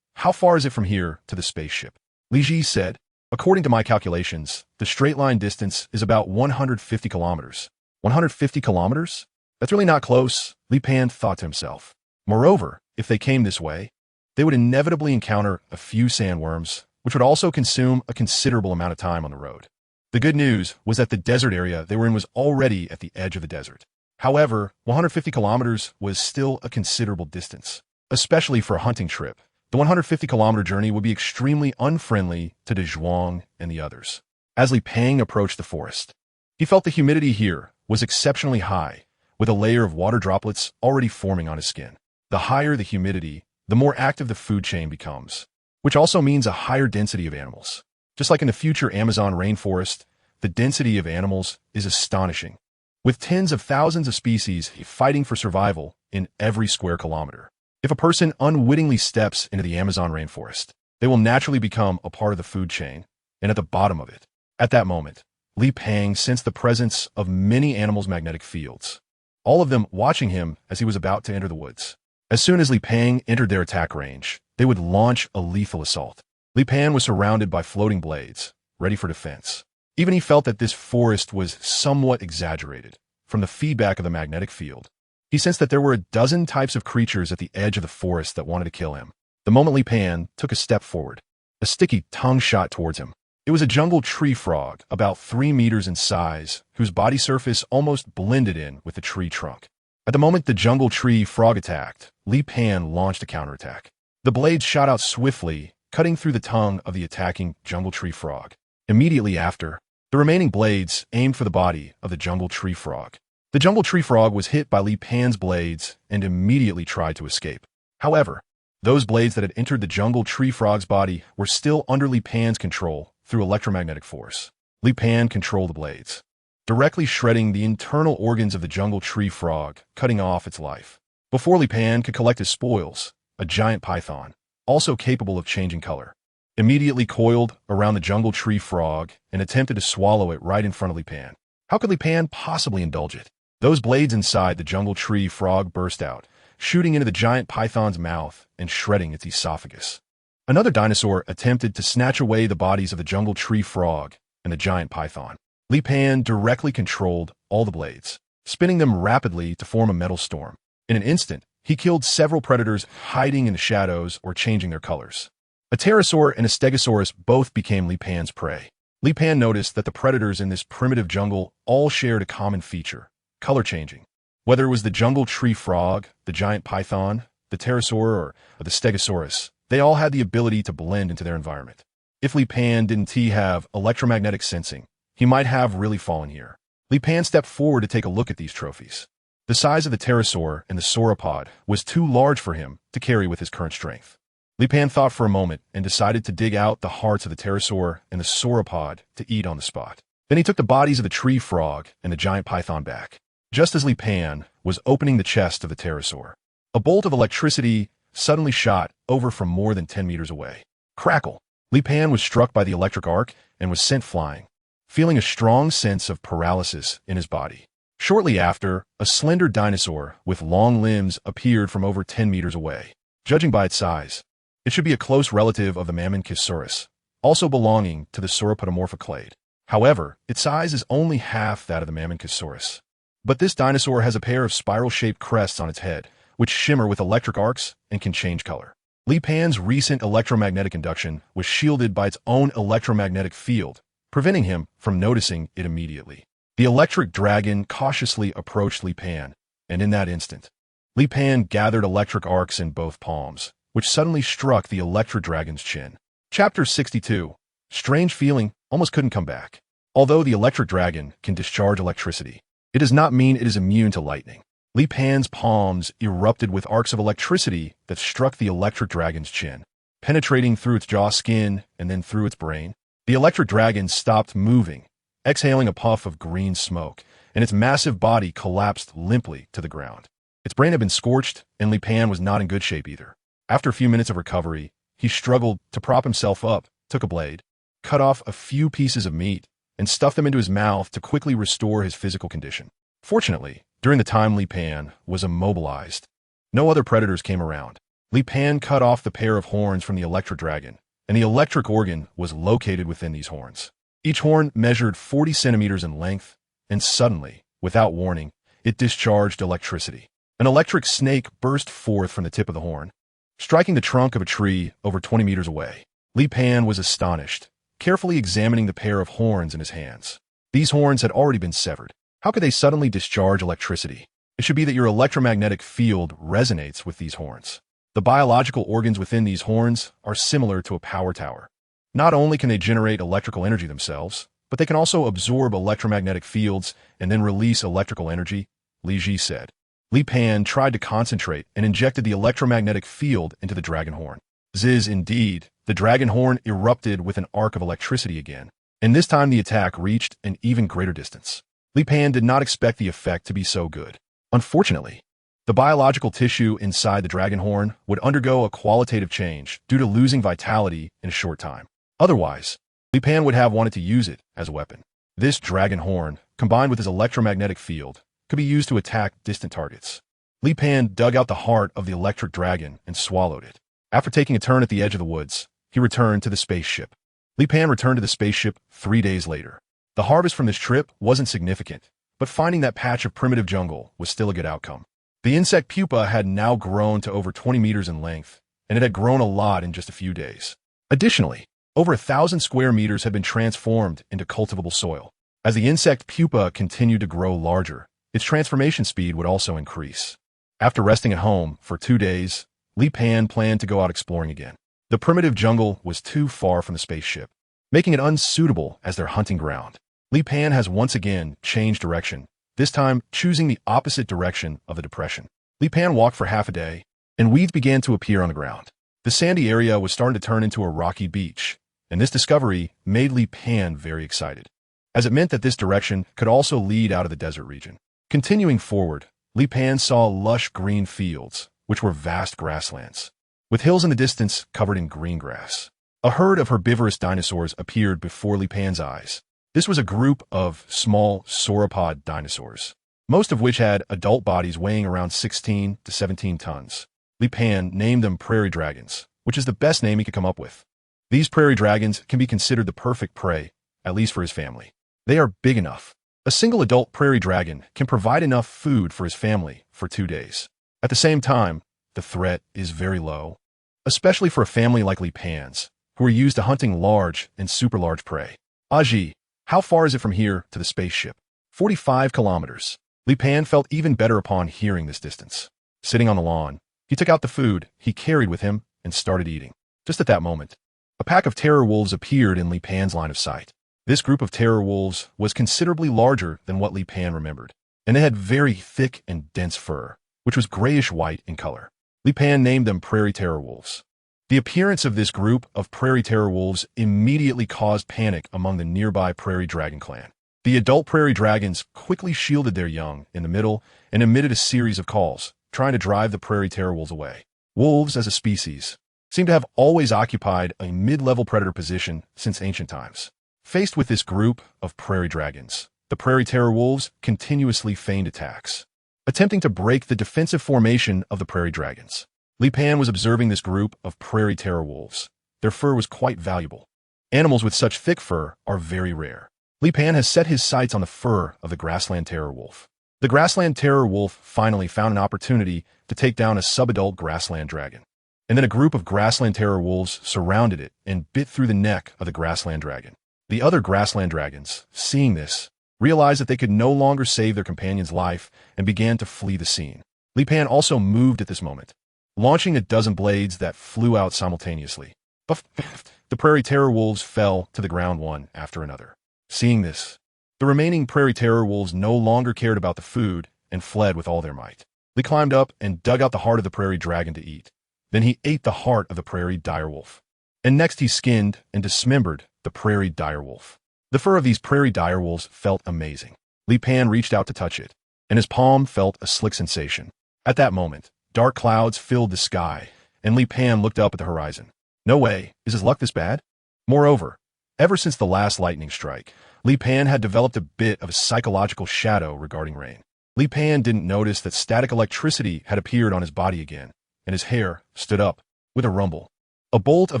How far is it from here to the spaceship? Li Ji said, according to my calculations, the straight line distance is about 150 kilometers. 150 kilometers? That's really not close, Li Pan thought to himself. Moreover, if they came this way, they would inevitably encounter a few sandworms, which would also consume a considerable amount of time on the road. The good news was that the desert area they were in was already at the edge of the desert. However, 150 kilometers was still a considerable distance, especially for a hunting trip. The 150-kilometer journey would be extremely unfriendly to Dazhuang and the others. As Li Peng approached the forest, he felt the humidity here was exceptionally high, with a layer of water droplets already forming on his skin. The higher the humidity, the more active the food chain becomes, which also means a higher density of animals. Just like in the future Amazon rainforest, the density of animals is astonishing, with tens of thousands of species fighting for survival in every square kilometer. If a person unwittingly steps into the Amazon rainforest, they will naturally become a part of the food chain and at the bottom of it. At that moment, Li Peng sensed the presence of many animals' magnetic fields, all of them watching him as he was about to enter the woods. As soon as Li Peng entered their attack range, they would launch a lethal assault. Li Peng was surrounded by floating blades, ready for defense. Even he felt that this forest was somewhat exaggerated from the feedback of the magnetic field. He sensed that there were a dozen types of creatures at the edge of the forest that wanted to kill him. The moment Li Peng took a step forward, a sticky tongue shot towards him. It was a jungle tree frog, about 3 meters in size, whose body surface almost blended in with the tree trunk. At the moment the jungle tree frog attacked, Li Peng launched a counterattack. The blades shot out swiftly, cutting through the tongue of the attacking jungle tree frog. Immediately after, the remaining blades aimed for the body of the jungle tree frog. The jungle tree frog was hit by Li Peng's blades and immediately tried to escape. However, those blades that had entered the jungle tree frog's body were still under Li Peng's control through electromagnetic force. Li Peng controlled the blades, directly shredding the internal organs of the jungle tree frog, cutting off its life. Before Li Peng could collect his spoils, a giant python, also capable of changing color, immediately coiled around the jungle tree frog and attempted to swallow it right in front of Li Peng. How could Li Peng possibly indulge it? Those blades inside the jungle tree frog burst out, shooting into the giant python's mouth and shredding its esophagus. Another dinosaur attempted to snatch away the bodies of the jungle tree frog and the giant python. Li Peng directly controlled all the blades, spinning them rapidly to form a metal storm. In an instant, he killed several predators hiding in the shadows or changing their colors. A pterosaur and a stegosaurus both became Li Peng's prey. Li Peng noticed that the predators in this primitive jungle all shared a common feature: color changing. Whether it was the jungle tree frog, the giant python, the pterosaur, or the stegosaurus, they all had the ability to blend into their environment. If Li Peng didn't have electromagnetic sensing, he might have really fallen here. Li Peng stepped forward to take a look at these trophies. The size of the pterosaur and the sauropod was too large for him to carry with his current strength. Li Peng thought for a moment and decided to dig out the hearts of the pterosaur and the sauropod to eat on the spot. Then he took the bodies of the tree frog and the giant python back. Just as Li Peng was opening the chest of the pterosaur, a bolt of electricity suddenly shot over from more than 10 meters away. Crackle! Li Peng was struck by the electric arc and was sent flying, feeling a strong sense of paralysis in his body. Shortly after, a slender dinosaur with long limbs appeared from over 10 meters away. Judging by its size, it should be a close relative of the Mammatus, also belonging to the sauropodomorpha clade. However, its size is only half that of the Mammatus. But this dinosaur has a pair of spiral-shaped crests on its head, which shimmer with electric arcs and can change color. Li Peng's recent electromagnetic induction was shielded by its own electromagnetic field, preventing him from noticing it immediately. The electric dragon cautiously approached Li Peng, and in that instant, Li Peng gathered electric arcs in both palms, which suddenly struck the electric dragon's chin. Chapter 62. Strange feeling, almost couldn't come back. Although the electric dragon can discharge electricity, it does not mean it is immune to lightning. Li Peng's palms erupted with arcs of electricity that struck the electric dragon's chin, penetrating through its jaw skin and then through its brain. The electric dragon stopped moving, exhaling a puff of green smoke, and its massive body collapsed limply to the ground. Its brain had been scorched, and Li Peng was not in good shape either. After a few minutes of recovery, he struggled to prop himself up, took a blade, cut off a few pieces of meat, and stuffed them into his mouth to quickly restore his physical condition. Fortunately, during the time Li Peng was immobilized, no other predators came around. Li Peng cut off the pair of horns from the electric dragon, and the electric organ was located within these horns. Each horn measured 40 centimeters in length, and suddenly, without warning, it discharged electricity. An electric snake burst forth from the tip of the horn, striking the trunk of a tree over 20 meters away. Li Pan was astonished, carefully examining the pair of horns in his hands. These horns had already been severed. How could they suddenly discharge electricity? It should be that your electromagnetic field resonates with these horns. The biological organs within these horns are similar to a power tower. Not only can they generate electrical energy themselves, but they can also absorb electromagnetic fields and then release electrical energy, Li Ji said. Li Pan tried to concentrate and injected the electromagnetic field into the dragon horn. Ziz, indeed, the dragon horn erupted with an arc of electricity again, and this time the attack reached an even greater distance. Li Pan did not expect the effect to be so good. Unfortunately, the biological tissue inside the dragon horn would undergo a qualitative change due to losing vitality in a short time. Otherwise, Li Pan would have wanted to use it as a weapon. This dragon horn, combined with his electromagnetic field, could be used to attack distant targets. Li Pan dug out the heart of the electric dragon and swallowed it. After taking a turn at the edge of the woods, he returned to the spaceship. Li Pan returned to the spaceship 3 days later. The harvest from this trip wasn't significant, but finding that patch of primitive jungle was still a good outcome. The insect pupa had now grown to over 20 meters in length, and it had grown a lot in just a few days. Additionally, over 1,000 square meters had been transformed into cultivable soil. As the insect pupa continued to grow larger, its transformation speed would also increase. After resting at home for 2 days, Li Pan planned to go out exploring again. The primitive jungle was too far from the spaceship, making it unsuitable as their hunting ground. Li Pan has once again changed direction, this time choosing the opposite direction of the depression. Li Pan walked for half a day, and weeds began to appear on the ground. The sandy area was starting to turn into a rocky beach, and this discovery made Li Pan very excited, as it meant that this direction could also lead out of the desert region. Continuing forward, Li Pan saw lush green fields, which were vast grasslands, with hills in the distance covered in green grass. A herd of herbivorous dinosaurs appeared before Li Pan's eyes. This was a group of small sauropod dinosaurs, most of which had adult bodies weighing around 16 to 17 tons. Li Pan named them prairie dragons, which is the best name he could come up with. These prairie dragons can be considered the perfect prey, at least for his family. They are big enough. A single adult prairie dragon can provide enough food for his family for 2 days. At the same time, the threat is very low, especially for a family like Li Pan's, who are used to hunting large and super large prey. Aji, how far is it from here to the spaceship? 45 kilometers. Li Pan felt even better upon hearing this distance. Sitting on the lawn, he took out the food he carried with him and started eating. Just at that moment, a pack of terror wolves appeared in Li Pan's line of sight. This group of terror wolves was considerably larger than what Li Pan remembered, and they had very thick and dense fur, which was grayish-white in color. Li Pan named them prairie terror wolves. The appearance of this group of prairie terror wolves immediately caused panic among the nearby prairie dragon clan. The adult prairie dragons quickly shielded their young in the middle and emitted a series of calls, trying to drive the prairie terror wolves away. Wolves, as a species, seem to have always occupied a mid-level predator position since ancient times. Faced with this group of prairie dragons, the prairie terror wolves continuously feigned attacks, attempting to break the defensive formation of the prairie dragons. Li Pan was observing this group of prairie terror wolves. Their fur was quite valuable. Animals with such thick fur are very rare. Li Pan has set his sights on the fur of the grassland terror wolf. The grassland terror wolf finally found an opportunity to take down a subadult grassland dragon. And then a group of grassland terror wolves surrounded it and bit through the neck of the grassland dragon. The other grassland dragons, seeing this, realized that they could no longer save their companion's life and began to flee the scene. Li Pan also moved at this moment, launching a dozen blades that flew out simultaneously. The prairie terror wolves fell to the ground one after another. Seeing this, the remaining prairie terror wolves no longer cared about the food and fled with all their might. Li climbed up and dug out the heart of the prairie dragon to eat. Then he ate the heart of the prairie direwolf. And next he skinned and dismembered the prairie direwolf. The fur of these prairie direwolves felt amazing. Li Pan reached out to touch it, and his palm felt a slick sensation. At that moment, dark clouds filled the sky, and Li Pan looked up at the horizon. No way, is his luck this bad? Moreover, ever since the last lightning strike, Li Pan had developed a bit of a psychological shadow regarding rain. Li Pan didn't notice that static electricity had appeared on his body again, and his hair stood up with a rumble. A bolt of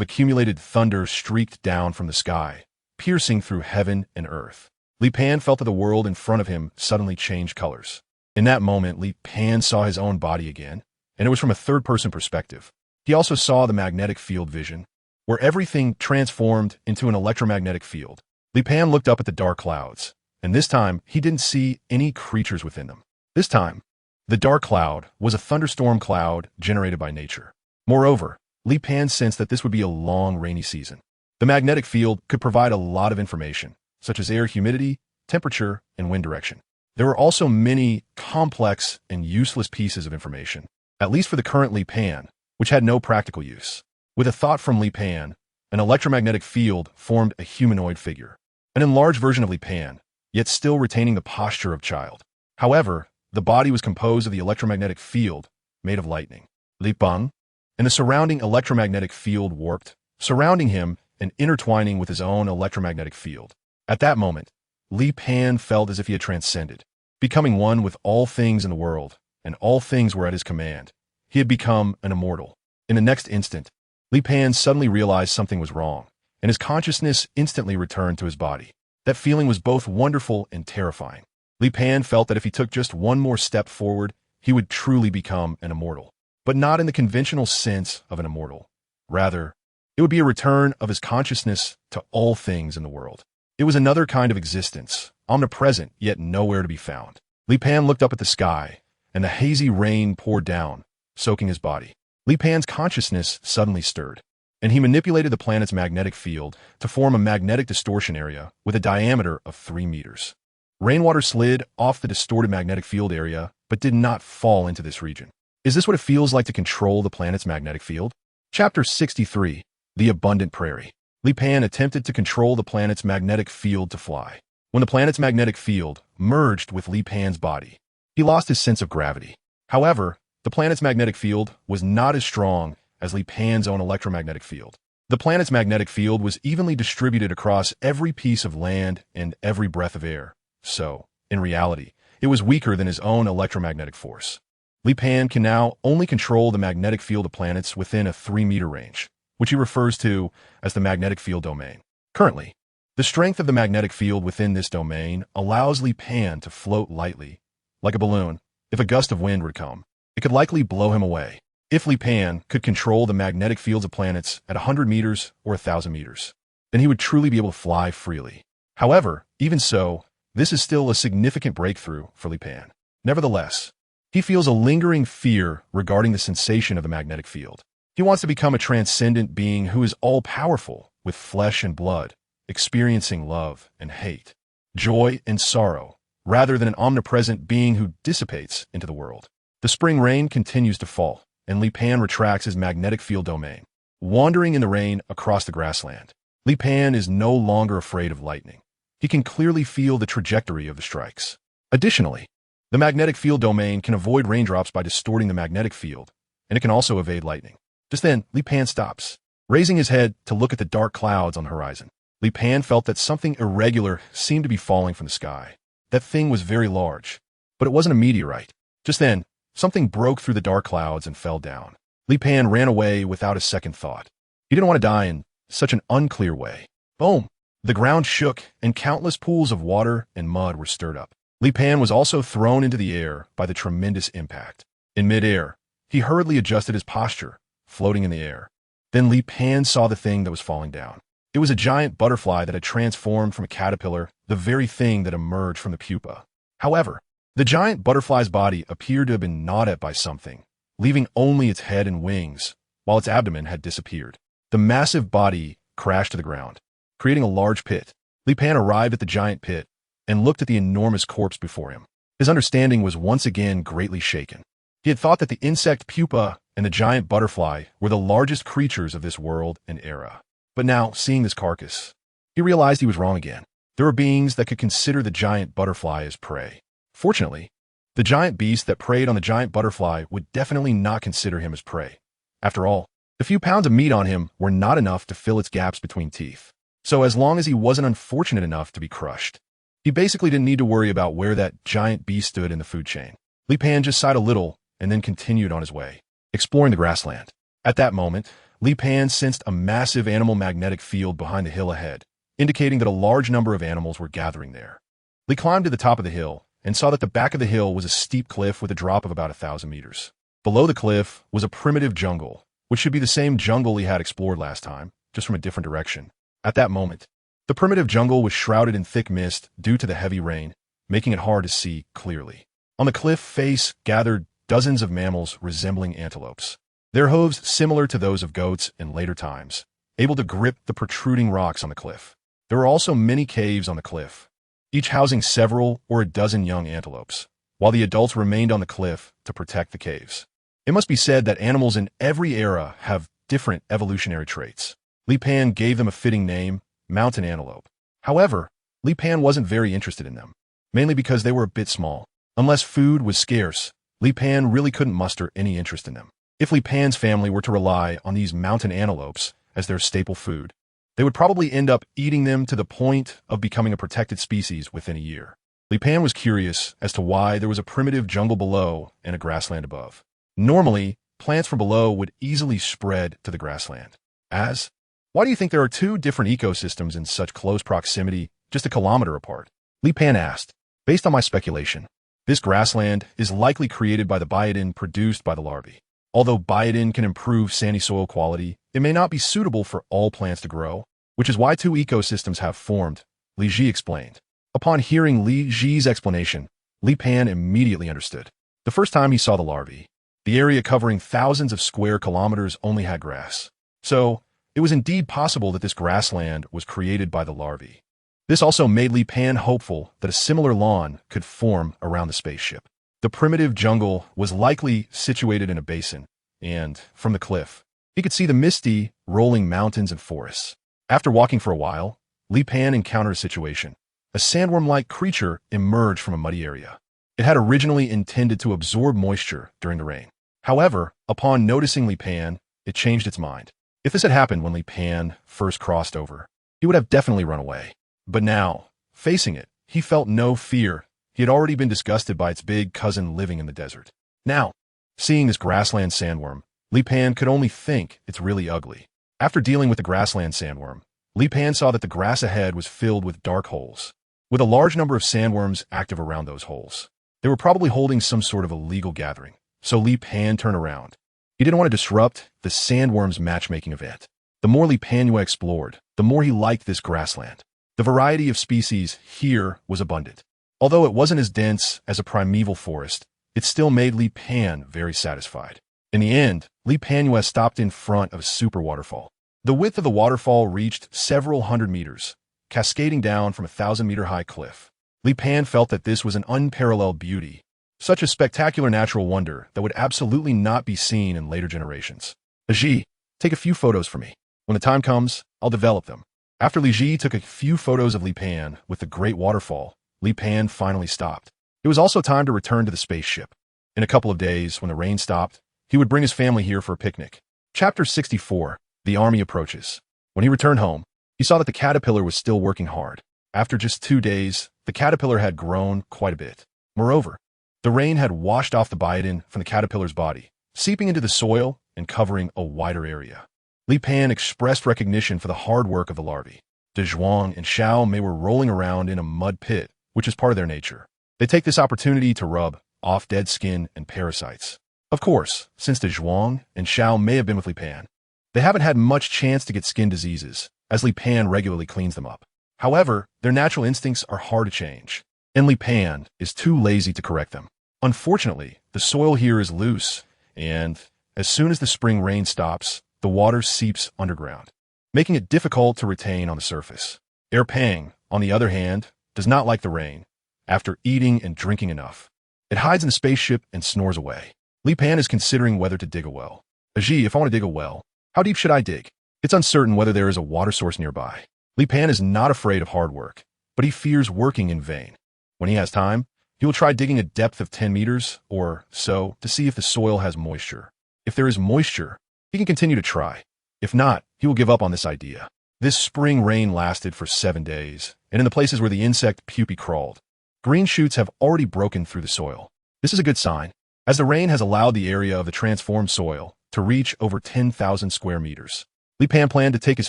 accumulated thunder streaked down from the sky, piercing through heaven and earth. Li Pan felt that the world in front of him suddenly changed colors. In that moment, Li Pan saw his own body again, and it was from a third-person perspective. He also saw the magnetic field vision, where everything transformed into an electromagnetic field. Li Pan looked up at the dark clouds, and this time he didn't see any creatures within them. This time, the dark cloud was a thunderstorm cloud generated by nature. Moreover, Li Pan sensed that this would be a long rainy season. The magnetic field could provide a lot of information, such as air humidity, temperature, and wind direction. There were also many complex and useless pieces of information, at least for the current Li Pan, which had no practical use. With a thought from Li Pan, an electromagnetic field formed a humanoid figure, an enlarged version of Li Pan, yet still retaining the posture of child. However, the body was composed of the electromagnetic field made of lightning. Li Peng, and the surrounding electromagnetic field warped, surrounding him and intertwining with his own electromagnetic field. At that moment, Li Pan felt as if he had transcended, becoming one with all things in the world, and all things were at his command. He had become an immortal. In the next instant, Li Pan suddenly realized something was wrong, and his consciousness instantly returned to his body. That feeling was both wonderful and terrifying. Li Pan felt that if he took just one more step forward, he would truly become an immortal. But not in the conventional sense of an immortal. Rather, it would be a return of his consciousness to all things in the world. It was another kind of existence, omnipresent yet nowhere to be found. Li Pan looked up at the sky, and the hazy rain poured down, soaking his body. Li Pan's consciousness suddenly stirred, and he manipulated the planet's magnetic field to form a magnetic distortion area with a diameter of 3 meters. Rainwater slid off the distorted magnetic field area, but did not fall into this region. Is this what it feels like to control the planet's magnetic field? Chapter 63, The Abundant Prairie. Li Pan attempted to control the planet's magnetic field to fly. When the planet's magnetic field merged with Li Pan's body, he lost his sense of gravity. However, the planet's magnetic field was not as strong as Li Pan's own electromagnetic field. The planet's magnetic field was evenly distributed across every piece of land and every breath of air. So, in reality, it was weaker than his own electromagnetic force. Li Pan can now only control the magnetic field of planets within a 3-meter range, which he refers to as the magnetic field domain. Currently, the strength of the magnetic field within this domain allows Li Pan to float lightly, like a balloon. If a gust of wind were to come, it could likely blow him away. If Li Pan could control the magnetic fields of planets at 100 meters or 1,000 meters, then he would truly be able to fly freely. However, even so, this is still a significant breakthrough for Li Pan. Nevertheless, he feels a lingering fear regarding the sensation of the magnetic field. He wants to become a transcendent being who is all-powerful, with flesh and blood, experiencing love and hate, joy and sorrow, rather than an omnipresent being who dissipates into the world. The spring rain continues to fall, and Li Pan retracts his magnetic field domain, wandering in the rain across the grassland. Li Pan is no longer afraid of lightning. He can clearly feel the trajectory of the strikes. Additionally, the magnetic field domain can avoid raindrops by distorting the magnetic field, and it can also evade lightning. Just then, Li Pan stops, raising his head to look at the dark clouds on the horizon. Li Pan felt that something irregular seemed to be falling from the sky. That thing was very large, but it wasn't a meteorite. Just then, something broke through the dark clouds and fell down. Li Pan ran away without a second thought. He didn't want to die in such an unclear way. Boom! The ground shook, and countless pools of water and mud were stirred up. Li Pan was also thrown into the air by the tremendous impact. In midair, he hurriedly adjusted his posture, floating in the air. Then Li Pan saw the thing that was falling down. It was a giant butterfly that had transformed from a caterpillar, the very thing that emerged from the pupa. However, the giant butterfly's body appeared to have been gnawed at by something, leaving only its head and wings, while its abdomen had disappeared. The massive body crashed to the ground, creating a large pit. Li Pan arrived at the giant pit and looked at the enormous corpse before him. His understanding was once again greatly shaken. He had thought that the insect pupa and the giant butterfly were the largest creatures of this world and era. But now, seeing this carcass, he realized he was wrong again. There were beings that could consider the giant butterfly as prey. Fortunately, the giant beast that preyed on the giant butterfly would definitely not consider him as prey. After all, the few pounds of meat on him were not enough to fill its gaps between teeth. So as long as he wasn't unfortunate enough to be crushed, he basically didn't need to worry about where that giant beast stood in the food chain. Li Pan just sighed a little and then continued on his way, exploring the grassland. At that moment, Li Pan sensed a massive animal magnetic field behind the hill ahead, indicating that a large number of animals were gathering there. Li climbed to the top of the hill and saw that the back of the hill was a steep cliff with a drop of about 1,000 meters. Below the cliff was a primitive jungle, which should be the same jungle he had explored last time, just from a different direction. At that moment, the primitive jungle was shrouded in thick mist due to the heavy rain, making it hard to see clearly. On the cliff face gathered dozens of mammals resembling antelopes, their hooves similar to those of goats in later times, able to grip the protruding rocks on the cliff. There were also many caves on the cliff, each housing several or a dozen young antelopes, while the adults remained on the cliff to protect the caves. It must be said that animals in every era have different evolutionary traits. Li Pan gave them a fitting name, mountain antelope. However, Li Pan wasn't very interested in them, mainly because they were a bit small. Unless food was scarce, Li Pan really couldn't muster any interest in them. If Li Pan's family were to rely on these mountain antelopes as their staple food, they would probably end up eating them to the point of becoming a protected species within a year. Li Pan was curious as to why there was a primitive jungle below and a grassland above. Normally, plants from below would easily spread to the grassland. Why do you think there are two different ecosystems in such close proximity, just a kilometer apart? Li Pan asked. Based on my speculation, this grassland is likely created by the biotin produced by the larvae. Although biotin can improve sandy soil quality, it may not be suitable for all plants to grow, which is why two ecosystems have formed, Li Ji explained. Upon hearing Li Ji's explanation, Li Pan immediately understood. The first time he saw the larvae, the area covering thousands of square kilometers only had grass. So, it was indeed possible that this grassland was created by the larvae. This also made Li Pan hopeful that a similar lawn could form around the spaceship. The primitive jungle was likely situated in a basin, and, from the cliff, he could see the misty, rolling mountains and forests. After walking for a while, Li Pan encountered a situation. A sandworm-like creature emerged from a muddy area. It had originally intended to absorb moisture during the rain. However, upon noticing Li Pan, it changed its mind. If this had happened when Li Pan first crossed over, he would have definitely run away. But now, facing it, he felt no fear. He had already been disgusted by its big cousin living in the desert. Now, seeing this grassland sandworm, Li Pan could only think it's really ugly. After dealing with the grassland sandworm, Li Pan saw that the grass ahead was filled with dark holes, with a large number of sandworms active around those holes. They were probably holding some sort of illegal gathering, so Li Pan turned around. He didn't want to disrupt the sandworms matchmaking event. The more Li Pan explored, the more he liked this grassland. The variety of species here was abundant. Although it wasn't as dense as a primeval forest, it still made Li Pan very satisfied. In the end, Li Pan stopped in front of a super waterfall. The width of the waterfall reached several hundred meters, cascading down from a 1,000-meter-high cliff. Li Pan felt that this was an unparalleled beauty, such a spectacular natural wonder that would absolutely not be seen in later generations. Ji, take a few photos for me. When the time comes, I'll develop them. After Li Ji took a few photos of Li Pan with the great waterfall, Li Pan finally stopped. It was also time to return to the spaceship. In a couple of days, when the rain stopped, he would bring his family here for a picnic. Chapter 64, The Army Approaches. When he returned home, he saw that the caterpillar was still working hard. After just 2 days, the caterpillar had grown quite a bit. Moreover, the rain had washed off the biotin from the caterpillar's body, seeping into the soil and covering a wider area. Li Pan expressed recognition for the hard work of the larvae. Dazhuang and Xiao Mei were rolling around in a mud pit, which is part of their nature. They take this opportunity to rub off dead skin and parasites. Of course, since Dazhuang and Xiao may have been with Li Pan, they haven't had much chance to get skin diseases, as Li Pan regularly cleans them up. However, their natural instincts are hard to change, and Li Pan is too lazy to correct them. Unfortunately, the soil here is loose, and as soon as the spring rain stops, the water seeps underground, making it difficult to retain on the surface. Air Pang, on the other hand, does not like the rain. After eating and drinking enough, it hides in the spaceship and snores away. Li Pan is considering whether to dig a well. Ji, if I want to dig a well, how deep should I dig? It's uncertain whether there is a water source nearby. Li Pan is not afraid of hard work, but he fears working in vain. When he has time, he will try digging a depth of 10 meters or so to see if the soil has moisture. If there is moisture, he can continue to try. If not, he will give up on this idea. This spring rain lasted for 7 days, and in the places where the insect pupae crawled, green shoots have already broken through the soil. This is a good sign, as the rain has allowed the area of the transformed soil to reach over 10,000 square meters. Li Pan planned to take his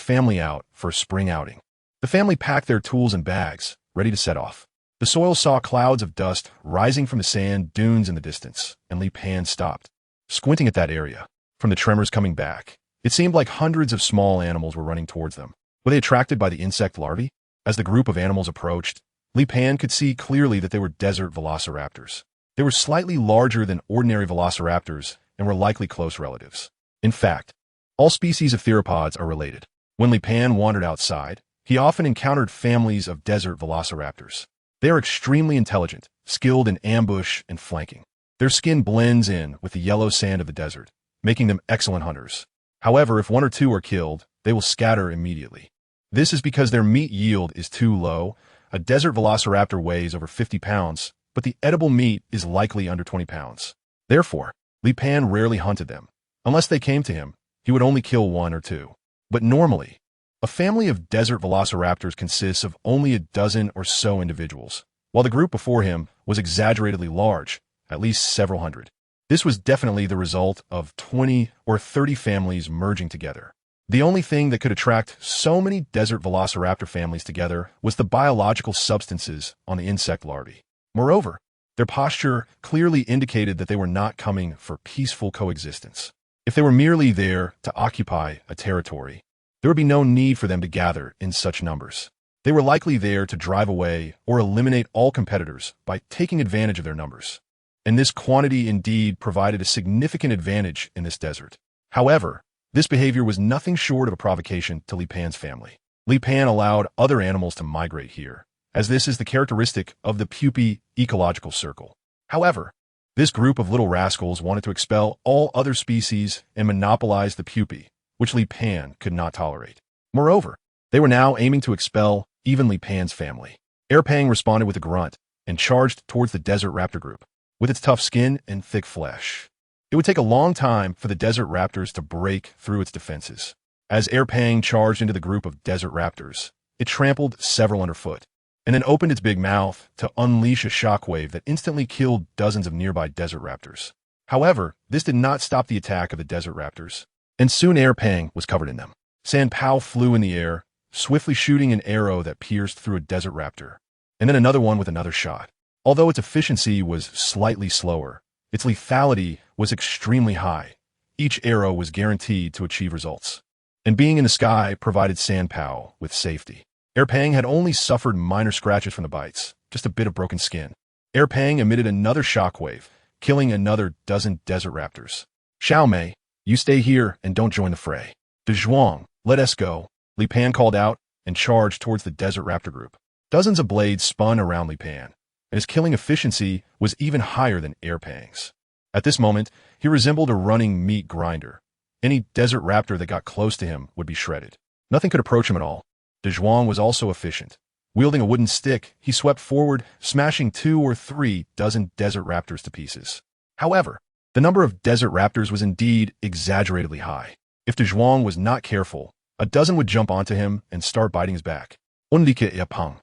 family out for a spring outing. The family packed their tools in bags, ready to set off. The soil saw clouds of dust rising from the sand dunes in the distance, and Li Pan stopped, squinting at that area. From the tremors coming back, It seemed like hundreds of small animals were running towards them. Were they attracted by the insect larvae? As the group of animals approached, Li Pan could see clearly that they were desert velociraptors. They were slightly larger than ordinary velociraptors and were likely close relatives. In fact, all species of theropods are related. When Li Pan wandered outside, he often encountered families of desert velociraptors. They are extremely intelligent, skilled in ambush and flanking. Their skin blends in with the yellow sand of the desert, making them excellent hunters. However, if one or two are killed, they will scatter immediately. This is because their meat yield is too low. A desert velociraptor weighs over 50 pounds, but the edible meat is likely under 20 pounds. Therefore, Li Pan rarely hunted them. Unless they came to him, he would only kill one or two. But normally, a family of desert velociraptors consists of only a dozen or so individuals, while the group before him was exaggeratedly large, at least several hundred. This was definitely the result of 20 or 30 families merging together. The only thing that could attract so many desert velociraptor families together was the biological substances on the insect larvae. Moreover, their posture clearly indicated that they were not coming for peaceful coexistence. If they were merely there to occupy a territory, there would be no need for them to gather in such numbers. They were likely there to drive away or eliminate all competitors by taking advantage of their numbers. And this quantity indeed provided a significant advantage in this desert. However, this behavior was nothing short of a provocation to Li Pan's family. Li Pan allowed other animals to migrate here, as this is the characteristic of the pupae ecological circle. However, this group of little rascals wanted to expel all other species and monopolize the pupae, which Li Pan could not tolerate. Moreover, they were now aiming to expel even Li Pan's family. Erpang responded with a grunt and charged towards the desert raptor group. With its tough skin and thick flesh, it would take a long time for the desert raptors to break through its defenses. As Erpang charged into the group of desert raptors, it trampled several underfoot, and then opened its big mouth to unleash a shockwave that instantly killed dozens of nearby desert raptors. However, this did not stop the attack of the desert raptors, and soon Erpang was covered in them. San Pao flew in the air, swiftly shooting an arrow that pierced through a desert raptor, and then another one with another shot. Although its efficiency was slightly slower, its lethality was extremely high. Each arrow was guaranteed to achieve results. And being in the sky provided San Pao with safety. Erpang had only suffered minor scratches from the bites, just a bit of broken skin. Erpang emitted another shockwave, killing another dozen desert raptors. Xiao Mei, you stay here and don't join the fray. Dazhuang, let us go, Li Pan called out and charged towards the desert raptor group. Dozens of blades spun around Li Pan, and his killing efficiency was even higher than Erpang's. At this moment, he resembled a running meat grinder. Any desert raptor that got close to him would be shredded. Nothing could approach him at all. Dazhuang was also efficient. Wielding a wooden stick, he swept forward, smashing 2 or 3 dozen desert raptors to pieces. However, the number of desert raptors was indeed exaggeratedly high. If Dazhuang was not careful, a dozen would jump onto him and start biting his back. Unlike Yapang,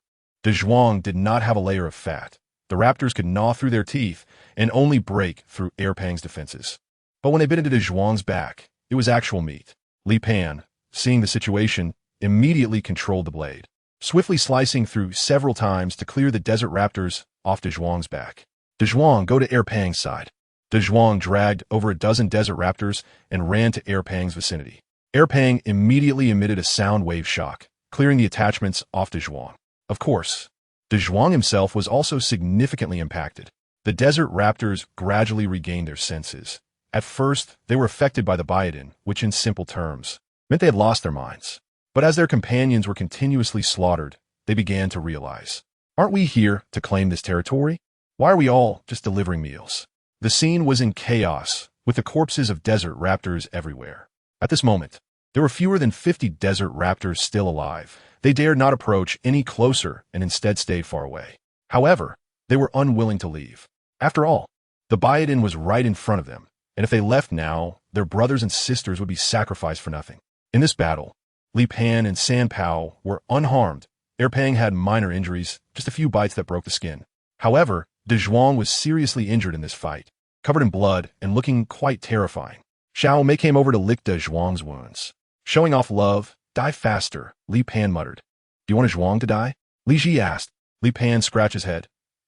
Dazhuang did not have a layer of fat. The raptors could gnaw through their teeth and only break through Erpang's defenses. But when they bit into Dazhuang's back, it was actual meat. Li Pan, seeing the situation, immediately controlled the blade, swiftly slicing through several times to clear the desert raptors off Dazhuang's back. Dazhuang, go to Erpang's side. Dazhuang dragged over a dozen desert raptors and ran to Erpang's vicinity. Erpang immediately emitted a sound wave shock, clearing the attachments off Dazhuang. Of course, Dazhuang himself was also significantly impacted. The desert raptors gradually regained their senses. At first, they were affected by the biotin, which in simple terms meant they had lost their minds. But as their companions were continuously slaughtered, they began to realize, aren't we here to claim this territory? Why are we all just delivering meals? The scene was in chaos, with the corpses of desert raptors everywhere. At this moment, there were fewer than 50 desert raptors still alive. They dared not approach any closer and instead stayed far away. However, they were unwilling to leave. After all, the biotin was right in front of them, and if they left now, their brothers and sisters would be sacrificed for nothing. In this battle, Li Pan and San Pao were unharmed. Erpang had minor injuries, just a few bites that broke the skin. However, Dazhuang was seriously injured in this fight, covered in blood and looking quite terrifying. Xiao Mei came over to lick Dazhuang's wounds. Showing off love, die faster, Li Pan muttered. Do you want Dazhuang to die? Li Ji asked. Li Pan scratched his head.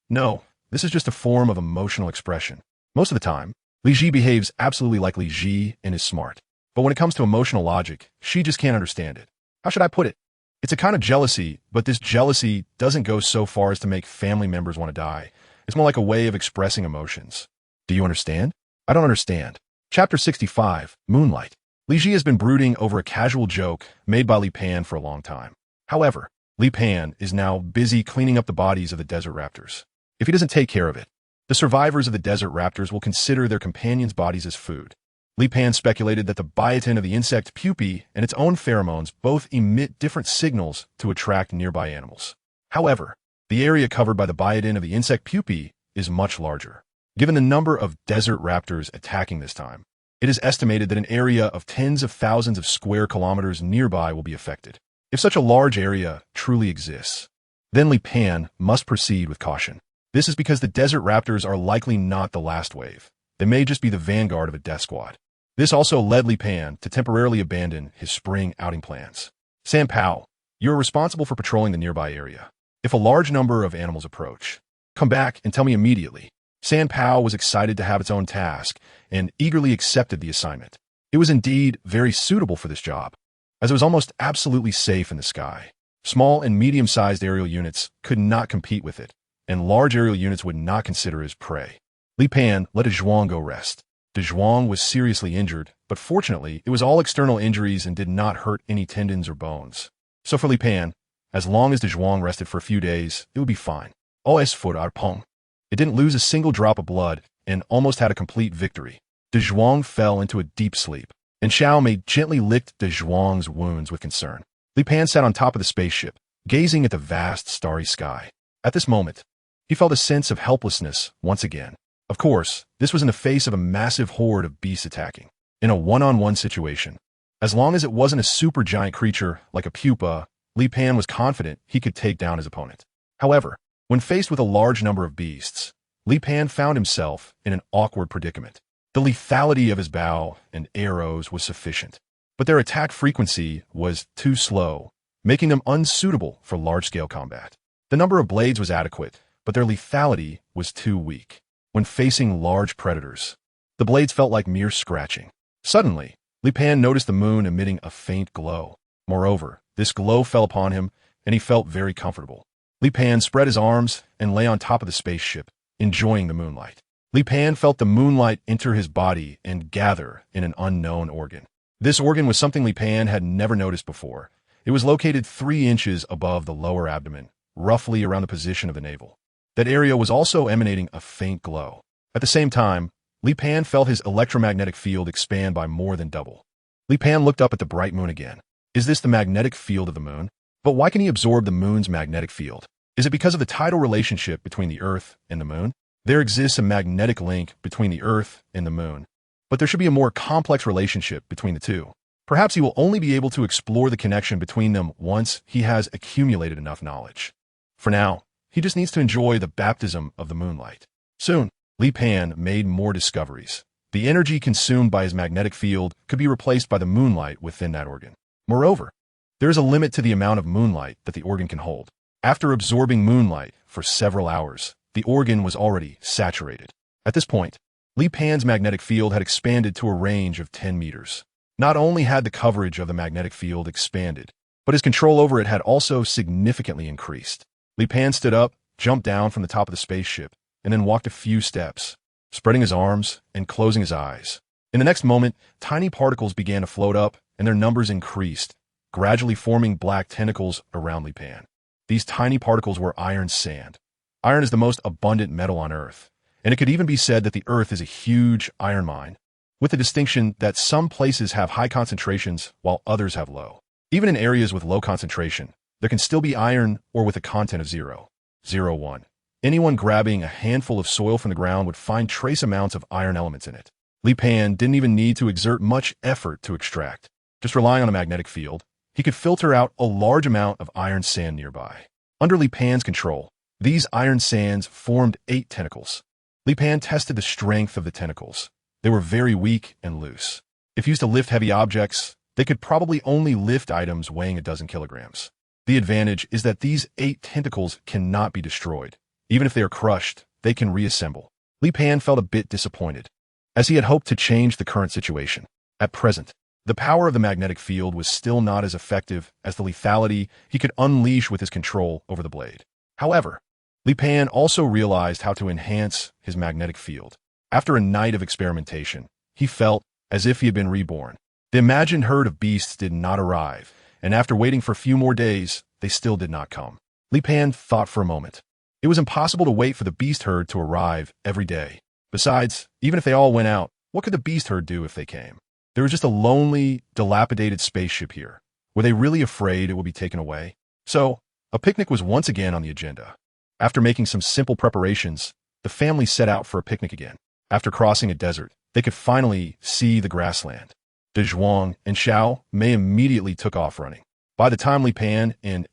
No, this is just a form of emotional expression. Most of the time, Li Ji behaves absolutely like Li Ji and is smart. But when it comes to emotional logic, she just can't understand it. How should I put it? It's a kind of jealousy, but this jealousy doesn't go so far as to make family members want to die. It's more like a way of expressing emotions. Do you understand? I don't understand. Chapter 65, Moonlight. Li Ji has been brooding over a casual joke made by Li Pan for a long time. However, Li Pan is now busy cleaning up the bodies of the desert raptors. If he doesn't take care of it, the survivors of the desert raptors will consider their companions' bodies as food. Li Pan speculated that the biotin of the insect pupae and its own pheromones both emit different signals to attract nearby animals. However, the area covered by the biotin of the insect pupae is much larger. Given the number of desert raptors attacking this time, it is estimated that an area of tens of thousands of square kilometers nearby will be affected. If such a large area truly exists, then Li Pan must proceed with caution. This is because the desert raptors are likely not the last wave. They may just be the vanguard of a death squad. This also led Li Pan to temporarily abandon his spring outing plans. San Pao, you are responsible for patrolling the nearby area. If a large number of animals approach, come back and tell me immediately. San Pao was excited to have its own task and eagerly accepted the assignment. It was indeed very suitable for this job, as it was almost absolutely safe in the sky. Small and medium-sized aerial units could not compete with it, and large aerial units would not consider it as prey. Li Pan let Dazhuang go rest. Dazhuang was seriously injured, but fortunately, it was all external injuries and did not hurt any tendons or bones. So for Li Pan, as long as Dazhuang rested for a few days, it would be fine. Os for Arpong. It didn't lose a single drop of blood and almost had a complete victory. Dazhuang fell into a deep sleep, and Xiao Mei gently licked Dazhuang's wounds with concern. Li Pan sat on top of the spaceship, gazing at the vast starry sky. At this moment, he felt a sense of helplessness once again. Of course, this was in the face of a massive horde of beasts attacking. In a one-on-one situation, as long as it wasn't a supergiant creature like a pupa, Li Pan was confident he could take down his opponent. However, when faced with a large number of beasts, Li Pan found himself in an awkward predicament. The lethality of his bow and arrows was sufficient, but their attack frequency was too slow, making them unsuitable for large-scale combat. The number of blades was adequate, but their lethality was too weak. When facing large predators, the blades felt like mere scratching. Suddenly, Li Pan noticed the moon emitting a faint glow. Moreover, this glow fell upon him, and he felt very comfortable. Li Pan spread his arms and lay on top of the spaceship, enjoying the moonlight. Li Pan felt the moonlight enter his body and gather in an unknown organ. This organ was something Li Pan had never noticed before. It was located 3 inches above the lower abdomen, roughly around the position of the navel. That area was also emanating a faint glow. At the same time, Li Pan felt his electromagnetic field expand by more than double. Li Pan looked up at the bright moon again. Is this the magnetic field of the moon? But why can he absorb the moon's magnetic field? Is it because of the tidal relationship between the Earth and the moon? There exists a magnetic link between the Earth and the moon, but there should be a more complex relationship between the two. Perhaps he will only be able to explore the connection between them once he has accumulated enough knowledge. For now, he just needs to enjoy the baptism of the moonlight. Soon, Li Pan made more discoveries. The energy consumed by his magnetic field could be replaced by the moonlight within that organ. Moreover, there is a limit to the amount of moonlight that the organ can hold. After absorbing moonlight for several hours, the organ was already saturated. At this point, Li Pan's magnetic field had expanded to a range of 10 meters. Not only had the coverage of the magnetic field expanded, but his control over it had also significantly increased. Li Pan stood up, jumped down from the top of the spaceship, and then walked a few steps, spreading his arms and closing his eyes. In the next moment, tiny particles began to float up, and their numbers increased, gradually forming black tentacles around Li Pan. These tiny particles were iron sand. Iron is the most abundant metal on Earth, and it could even be said that the Earth is a huge iron mine, with the distinction that some places have high concentrations while others have low. Even in areas with low concentration, there can still be iron or with a content of 0.01. Anyone grabbing a handful of soil from the ground would find trace amounts of iron elements in it. Li Pan didn't even need to exert much effort to extract. Just relying on a magnetic field, he could filter out a large amount of iron sand nearby. Under Li Pan's control, these iron sands formed 8 tentacles. Li Pan tested the strength of the tentacles. They were very weak and loose. If used to lift heavy objects, they could probably only lift items weighing a dozen kilograms. The advantage is that these 8 tentacles cannot be destroyed. Even if they are crushed, they can reassemble. Li Pan felt a bit disappointed, as he had hoped to change the current situation. At present, The power of the magnetic field was still not as effective as the lethality he could unleash with his control over the blade. However, Li Pan also realized how to enhance his magnetic field. After a night of experimentation, he felt as if he had been reborn. The imagined herd of beasts did not arrive, and after waiting for a few more days, they still did not come. Li Pan thought for a moment. It was impossible to wait for the beast herd to arrive every day. Besides, even if they all went out, what could the beast herd do if they came? There was just a lonely, dilapidated spaceship here. Were they really afraid it would be taken away? So, a picnic was once again on the agenda. After making some simple preparations, the family set out for a picnic again. After crossing a desert, they could finally see the grassland. Dazhuang and Xiao Mei immediately took off running. By the time Li Pan and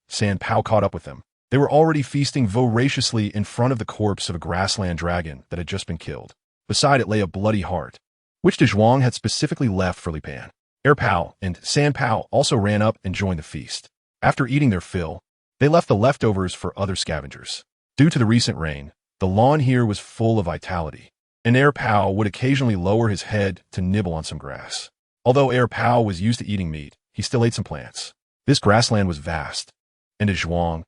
San Pao caught up with them, they were already feasting voraciously in front of the corpse of a grassland dragon that had just been killed. Beside it lay a bloody heart, which Dazhuang had specifically left for Li Pan. Pao and San Pao also ran up and joined the feast. After eating their fill, they left the leftovers for other scavengers. Due to the recent rain, the lawn here was full of vitality, and Pao would occasionally lower his head to nibble on some grass. Although Pao was used to eating meat, he still ate some plants. This grassland was vast, and Dazhuang,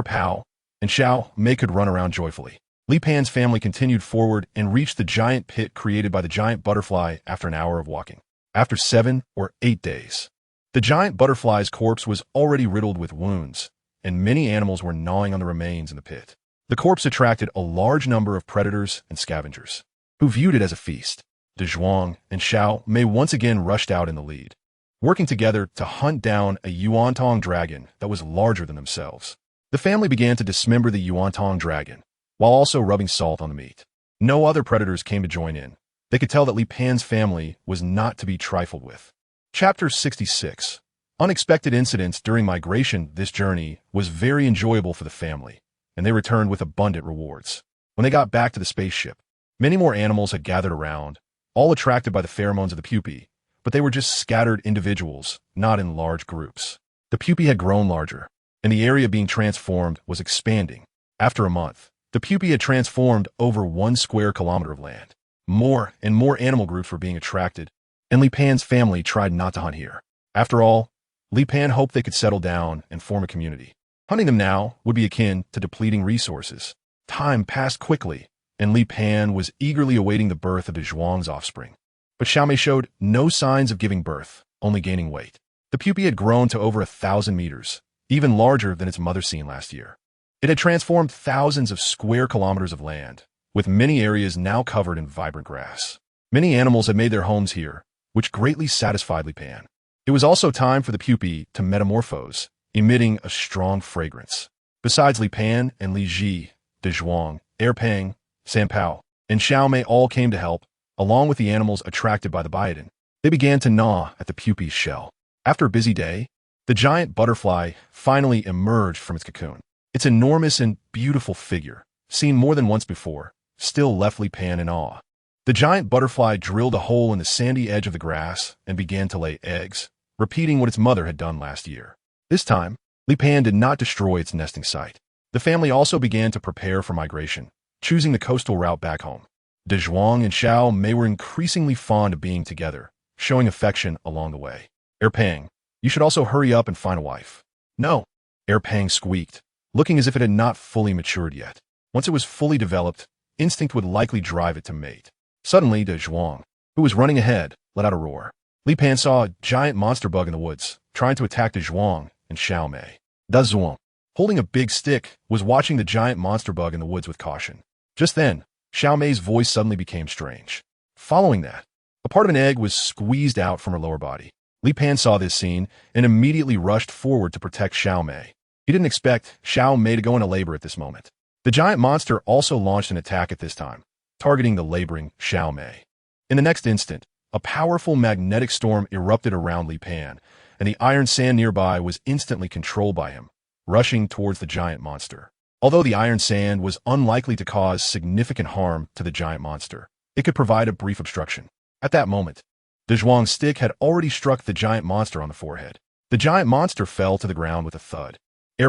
Pao, and Xiao Mei could run around joyfully. Li Pan's family continued forward and reached the giant pit created by the giant butterfly after an hour of walking. After 7 or 8 days, the giant butterfly's corpse was already riddled with wounds, and many animals were gnawing on the remains in the pit. The corpse attracted a large number of predators and scavengers, who viewed it as a feast. Dazhuang and Xiao Mei once again rushed out in the lead, working together to hunt down a Yuantong dragon that was larger than themselves. The family began to dismember the Yuantong dragon, while also rubbing salt on the meat. No other predators came to join in. They could tell that Li Pan's family was not to be trifled with. Chapter 66. Unexpected incidents during migration. This journey was very enjoyable for the family, and they returned with abundant rewards. When they got back to the spaceship, many more animals had gathered around, all attracted by the pheromones of the pupae, but they were just scattered individuals, not in large groups. The pupae had grown larger, and the area being transformed was expanding. After a month, the pupae had transformed over 1 square kilometer of land. More and more animal groups were being attracted, and Li Pan's family tried not to hunt here. After all, Li Pan hoped they could settle down and form a community. Hunting them now would be akin to depleting resources. Time passed quickly, and Li Pan was eagerly awaiting the birth of Dazhuang's offspring. But Xiao Mei showed no signs of giving birth, only gaining weight. The pupae had grown to over 1,000 meters, even larger than its mother seen last year. It had transformed thousands of square kilometers of land, with many areas now covered in vibrant grass. Many animals had made their homes here, which greatly satisfied Li Pan. It was also time for the pupae to metamorphose, emitting a strong fragrance. Besides Li Pan and Li Ji, Dazhuang, Peng, San Pao, and Xiao Mei all came to help, along with the animals attracted by the biotin. They began to gnaw at the pupae's shell. After a busy day, the giant butterfly finally emerged from its cocoon. Its enormous and beautiful figure, seen more than once before, still left Li Pan in awe. The giant butterfly drilled a hole in the sandy edge of the grass and began to lay eggs, repeating what its mother had done last year. This time, Li Pan did not destroy its nesting site. The family also began to prepare for migration, choosing the coastal route back home. Dazhuang and Xiao Mei were increasingly fond of being together, showing affection along the way. Peng, you should also hurry up and find a wife. No, Peng squeaked, looking as if it had not fully matured yet. Once it was fully developed, instinct would likely drive it to mate. Suddenly, Dazhuang, who was running ahead, let out a roar. Li Pan saw a giant monster bug in the woods, trying to attack Dazhuang and Xiao Mei. Dazhuang, holding a big stick, was watching the giant monster bug in the woods with caution. Just then, Xiao Mei's voice suddenly became strange. Following that, a part of an egg was squeezed out from her lower body. Li Pan saw this scene and immediately rushed forward to protect Xiao Mei. He didn't expect Xiao Mei to go into labor at this moment. The giant monster also launched an attack at this time, targeting the laboring Xiao Mei. In the next instant, a powerful magnetic storm erupted around Li Pan, and the iron sand nearby was instantly controlled by him, rushing towards the giant monster. Although the iron sand was unlikely to cause significant harm to the giant monster, it could provide a brief obstruction. At that moment, Dazhuang's stick had already struck the giant monster on the forehead. The giant monster fell to the ground with a thud.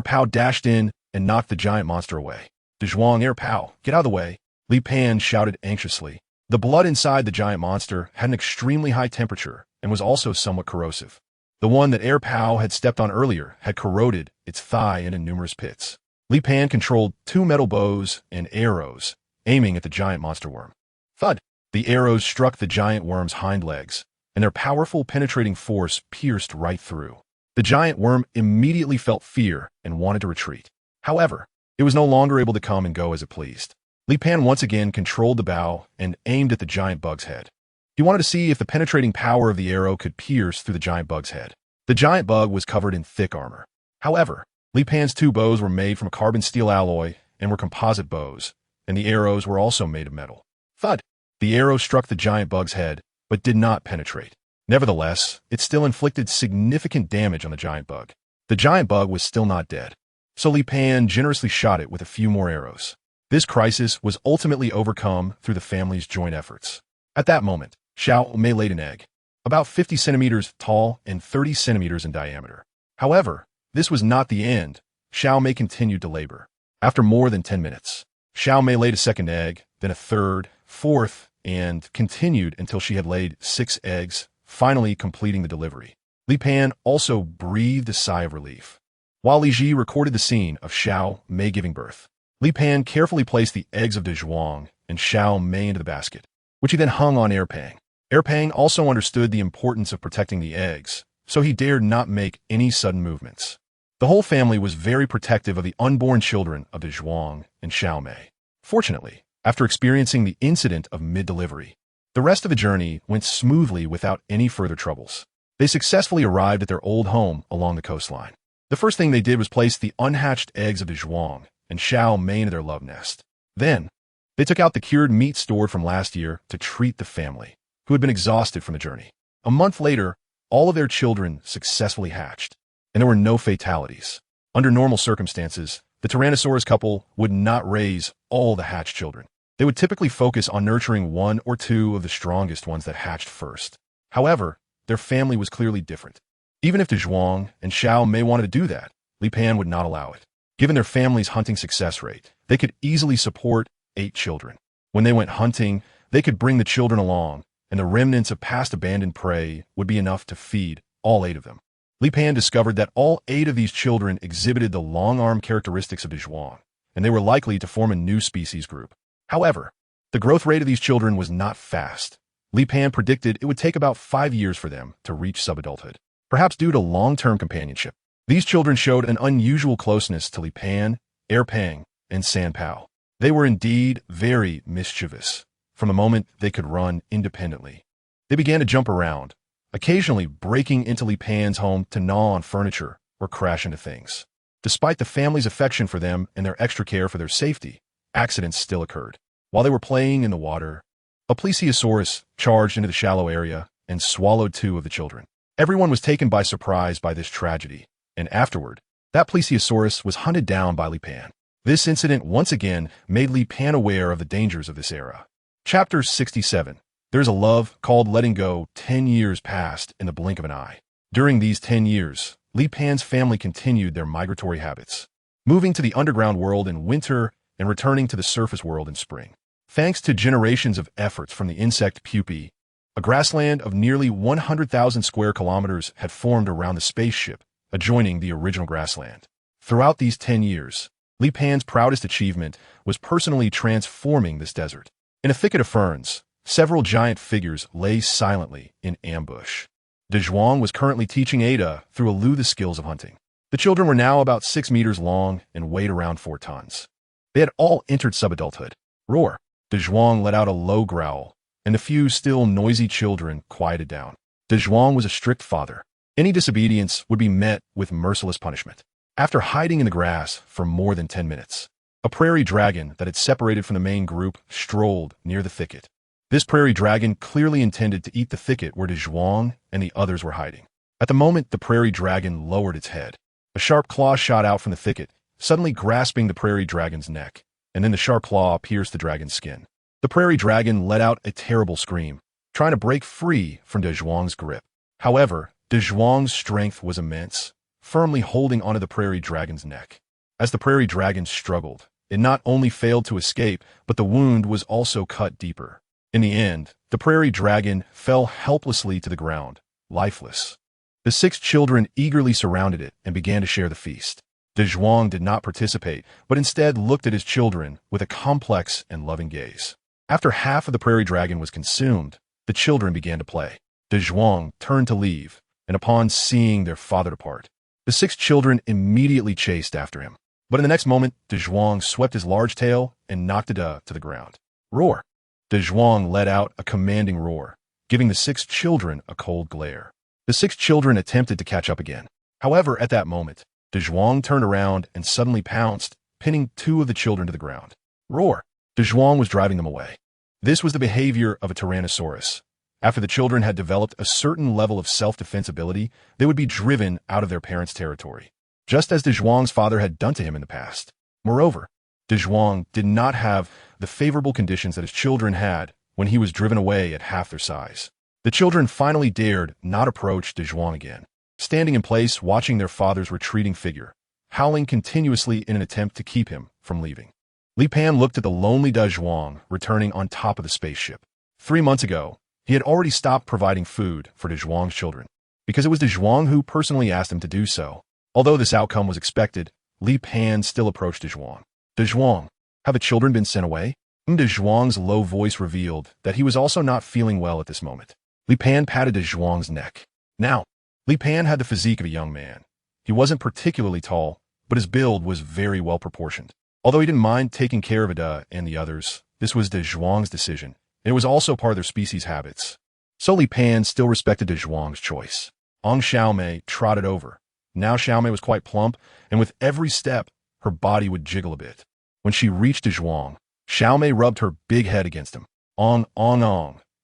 Pao dashed in and knocked the giant monster away. Dazhuang, Pao, get out of the way, Li Pan shouted anxiously. The blood inside the giant monster had an extremely high temperature, and was also somewhat corrosive. The one that Air Pow had stepped on earlier had corroded its thigh into numerous pits. Li Pan controlled 2 metal bows and arrows, aiming at the giant monster worm. Thud! The arrows struck the giant worm's hind legs, and their powerful penetrating force pierced right through. The giant worm immediately felt fear and wanted to retreat. However, it was no longer able to come and go as it pleased. Li Pan once again controlled the bow and aimed at the giant bug's head. He wanted to see if the penetrating power of the arrow could pierce through the giant bug's head. The giant bug was covered in thick armor. However, Li Pan's 2 bows were made from a carbon steel alloy and were composite bows, and the arrows were also made of metal. Thud! The arrow struck the giant bug's head, but did not penetrate. Nevertheless, it still inflicted significant damage on the giant bug. The giant bug was still not dead, so Li Pan generously shot it with a few more arrows. This crisis was ultimately overcome through the family's joint efforts. At that moment, Xiao Mei laid an egg, about 50 centimeters tall and 30 centimeters in diameter. However, this was not the end. Xiao Mei continued to labor. After more than 10 minutes, Xiao Mei laid a second egg, then a third, fourth, and continued until she had laid 6 eggs, finally completing the delivery. Li Pan also breathed a sigh of relief. While Li Ji recorded the scene of Xiao Mei giving birth, Li Pan carefully placed the eggs of Dazhuang and Xiao Mei into the basket, which he then hung on Air Pang. Air Pang also understood the importance of protecting the eggs, so he dared not make any sudden movements. The whole family was very protective of the unborn children of Dazhuang and Xiao Mei. Fortunately, after experiencing the incident of mid-delivery, the rest of the journey went smoothly without any further troubles. They successfully arrived at their old home along the coastline. The first thing they did was place the unhatched eggs of Dazhuang and Xiao Mei into their love nest. Then, they took out the cured meat stored from last year to treat the family, who had been exhausted from the journey. A month later, all of their children successfully hatched, and there were no fatalities. Under normal circumstances, the Tyrannosaurus couple would not raise all the hatched children. They would typically focus on nurturing 1 or 2 of the strongest ones that hatched first. However, their family was clearly different. Even if Dazhuang and Xiao Mei wanted to do that, Li Pan would not allow it. Given their family's hunting success rate, they could easily support 8 children. When they went hunting, they could bring the children along, and the remnants of past abandoned prey would be enough to feed all 8 of them. Li Pan discovered that all 8 of these children exhibited the long arm characteristics of Dazhuang, and they were likely to form a new species group. However, the growth rate of these children was not fast. Li Pan predicted it would take about 5 years for them to reach subadulthood, perhaps due to long-term companionship. These children showed an unusual closeness to Li Pan, Air Pang, and San Pao. They were indeed very mischievous from the moment they could run independently. They began to jump around, occasionally breaking into Li Pan's home to gnaw on furniture or crash into things. Despite the family's affection for them and their extra care for their safety, accidents still occurred. While they were playing in the water, a plesiosaurus charged into the shallow area and swallowed 2 of the children. Everyone was taken by surprise by this tragedy, and afterward, that plesiosaurus was hunted down by Li Pan. This incident once again made Li Pan aware of the dangers of this era. Chapter 67. There's a love called letting go. 10 years passed in the blink of an eye. During these 10 years, Li Pan's family continued their migratory habits, moving to the underground world in winter and returning to the surface world in spring. Thanks to generations of efforts from the insect pupae, a grassland of nearly 100,000 square kilometers had formed around the spaceship, adjoining the original grassland. Throughout these 10 years, Li Pan's proudest achievement was personally transforming this desert. In a thicket of ferns, several giant figures lay silently in ambush. Dazhuang was currently teaching Ada through Alu the skills of hunting. The children were now about 6 meters long and weighed around 4 tons. They had all entered subadulthood. Roar! Dazhuang let out a low growl, and the few still noisy children quieted down. Dazhuang was a strict father. Any disobedience would be met with merciless punishment. After hiding in the grass for more than 10 minutes, a prairie dragon that had separated from the main group strolled near the thicket. This prairie dragon clearly intended to eat the thicket where Dazhuang and the others were hiding. At the moment the prairie dragon lowered its head, a sharp claw shot out from the thicket, suddenly grasping the prairie dragon's neck, and then the sharp claw pierced the dragon's skin. The prairie dragon let out a terrible scream, trying to break free from Dazhuang's grip. However, Dazhuang's strength was immense, firmly holding onto the prairie dragon's neck. As the prairie dragon struggled, it not only failed to escape, but the wound was also cut deeper. In the end, the prairie dragon fell helplessly to the ground, lifeless. The 6 children eagerly surrounded it and began to share the feast. Dazhuang did not participate, but instead looked at his children with a complex and loving gaze. After half of the prairie dragon was consumed, the children began to play. Dazhuang turned to leave, and upon seeing their father depart, the 6 children immediately chased after him. But in the next moment, Dazhuang swept his large tail and knocked it to the ground. Roar! Dazhuang let out a commanding roar, giving the 6 children a cold glare. The 6 children attempted to catch up again. However, at that moment, Dazhuang turned around and suddenly pounced, pinning 2 of the children to the ground. Roar! Dazhuang was driving them away. This was the behavior of a Tyrannosaurus. After the children had developed a certain level of self-defense ability, they would be driven out of their parents' territory, just as Dazhuang's father had done to him in the past. Moreover, Dazhuang did not have the favorable conditions that his children had when he was driven away at half their size. The children finally dared not approach Dazhuang again, standing in place watching their father's retreating figure, howling continuously in an attempt to keep him from leaving. Li Pan looked at the lonely Dazhuang returning on top of the spaceship. 3 months ago, he had already stopped providing food for Dazhuang's children, because it was Dazhuang who personally asked him to do so. Although this outcome was expected, Li Pan still approached Dazhuang. Dazhuang, have the children been sent away? Dazhuang's low voice revealed that he was also not feeling well at this moment. Li Pan patted Dazhuang's neck. Now, Li Pan had the physique of a young man. He wasn't particularly tall, but his build was very well proportioned. Although he didn't mind taking care of Ada and the others, this was Dazhuang's decision, and it was also part of their species' habits. So Li Pan still respected Dazhuang's choice. Xiaomei trotted over. Now Xiaomei was quite plump, and with every step, her body would jiggle a bit. When she reached Dazhuang, Xiaomei rubbed her big head against him. Ong.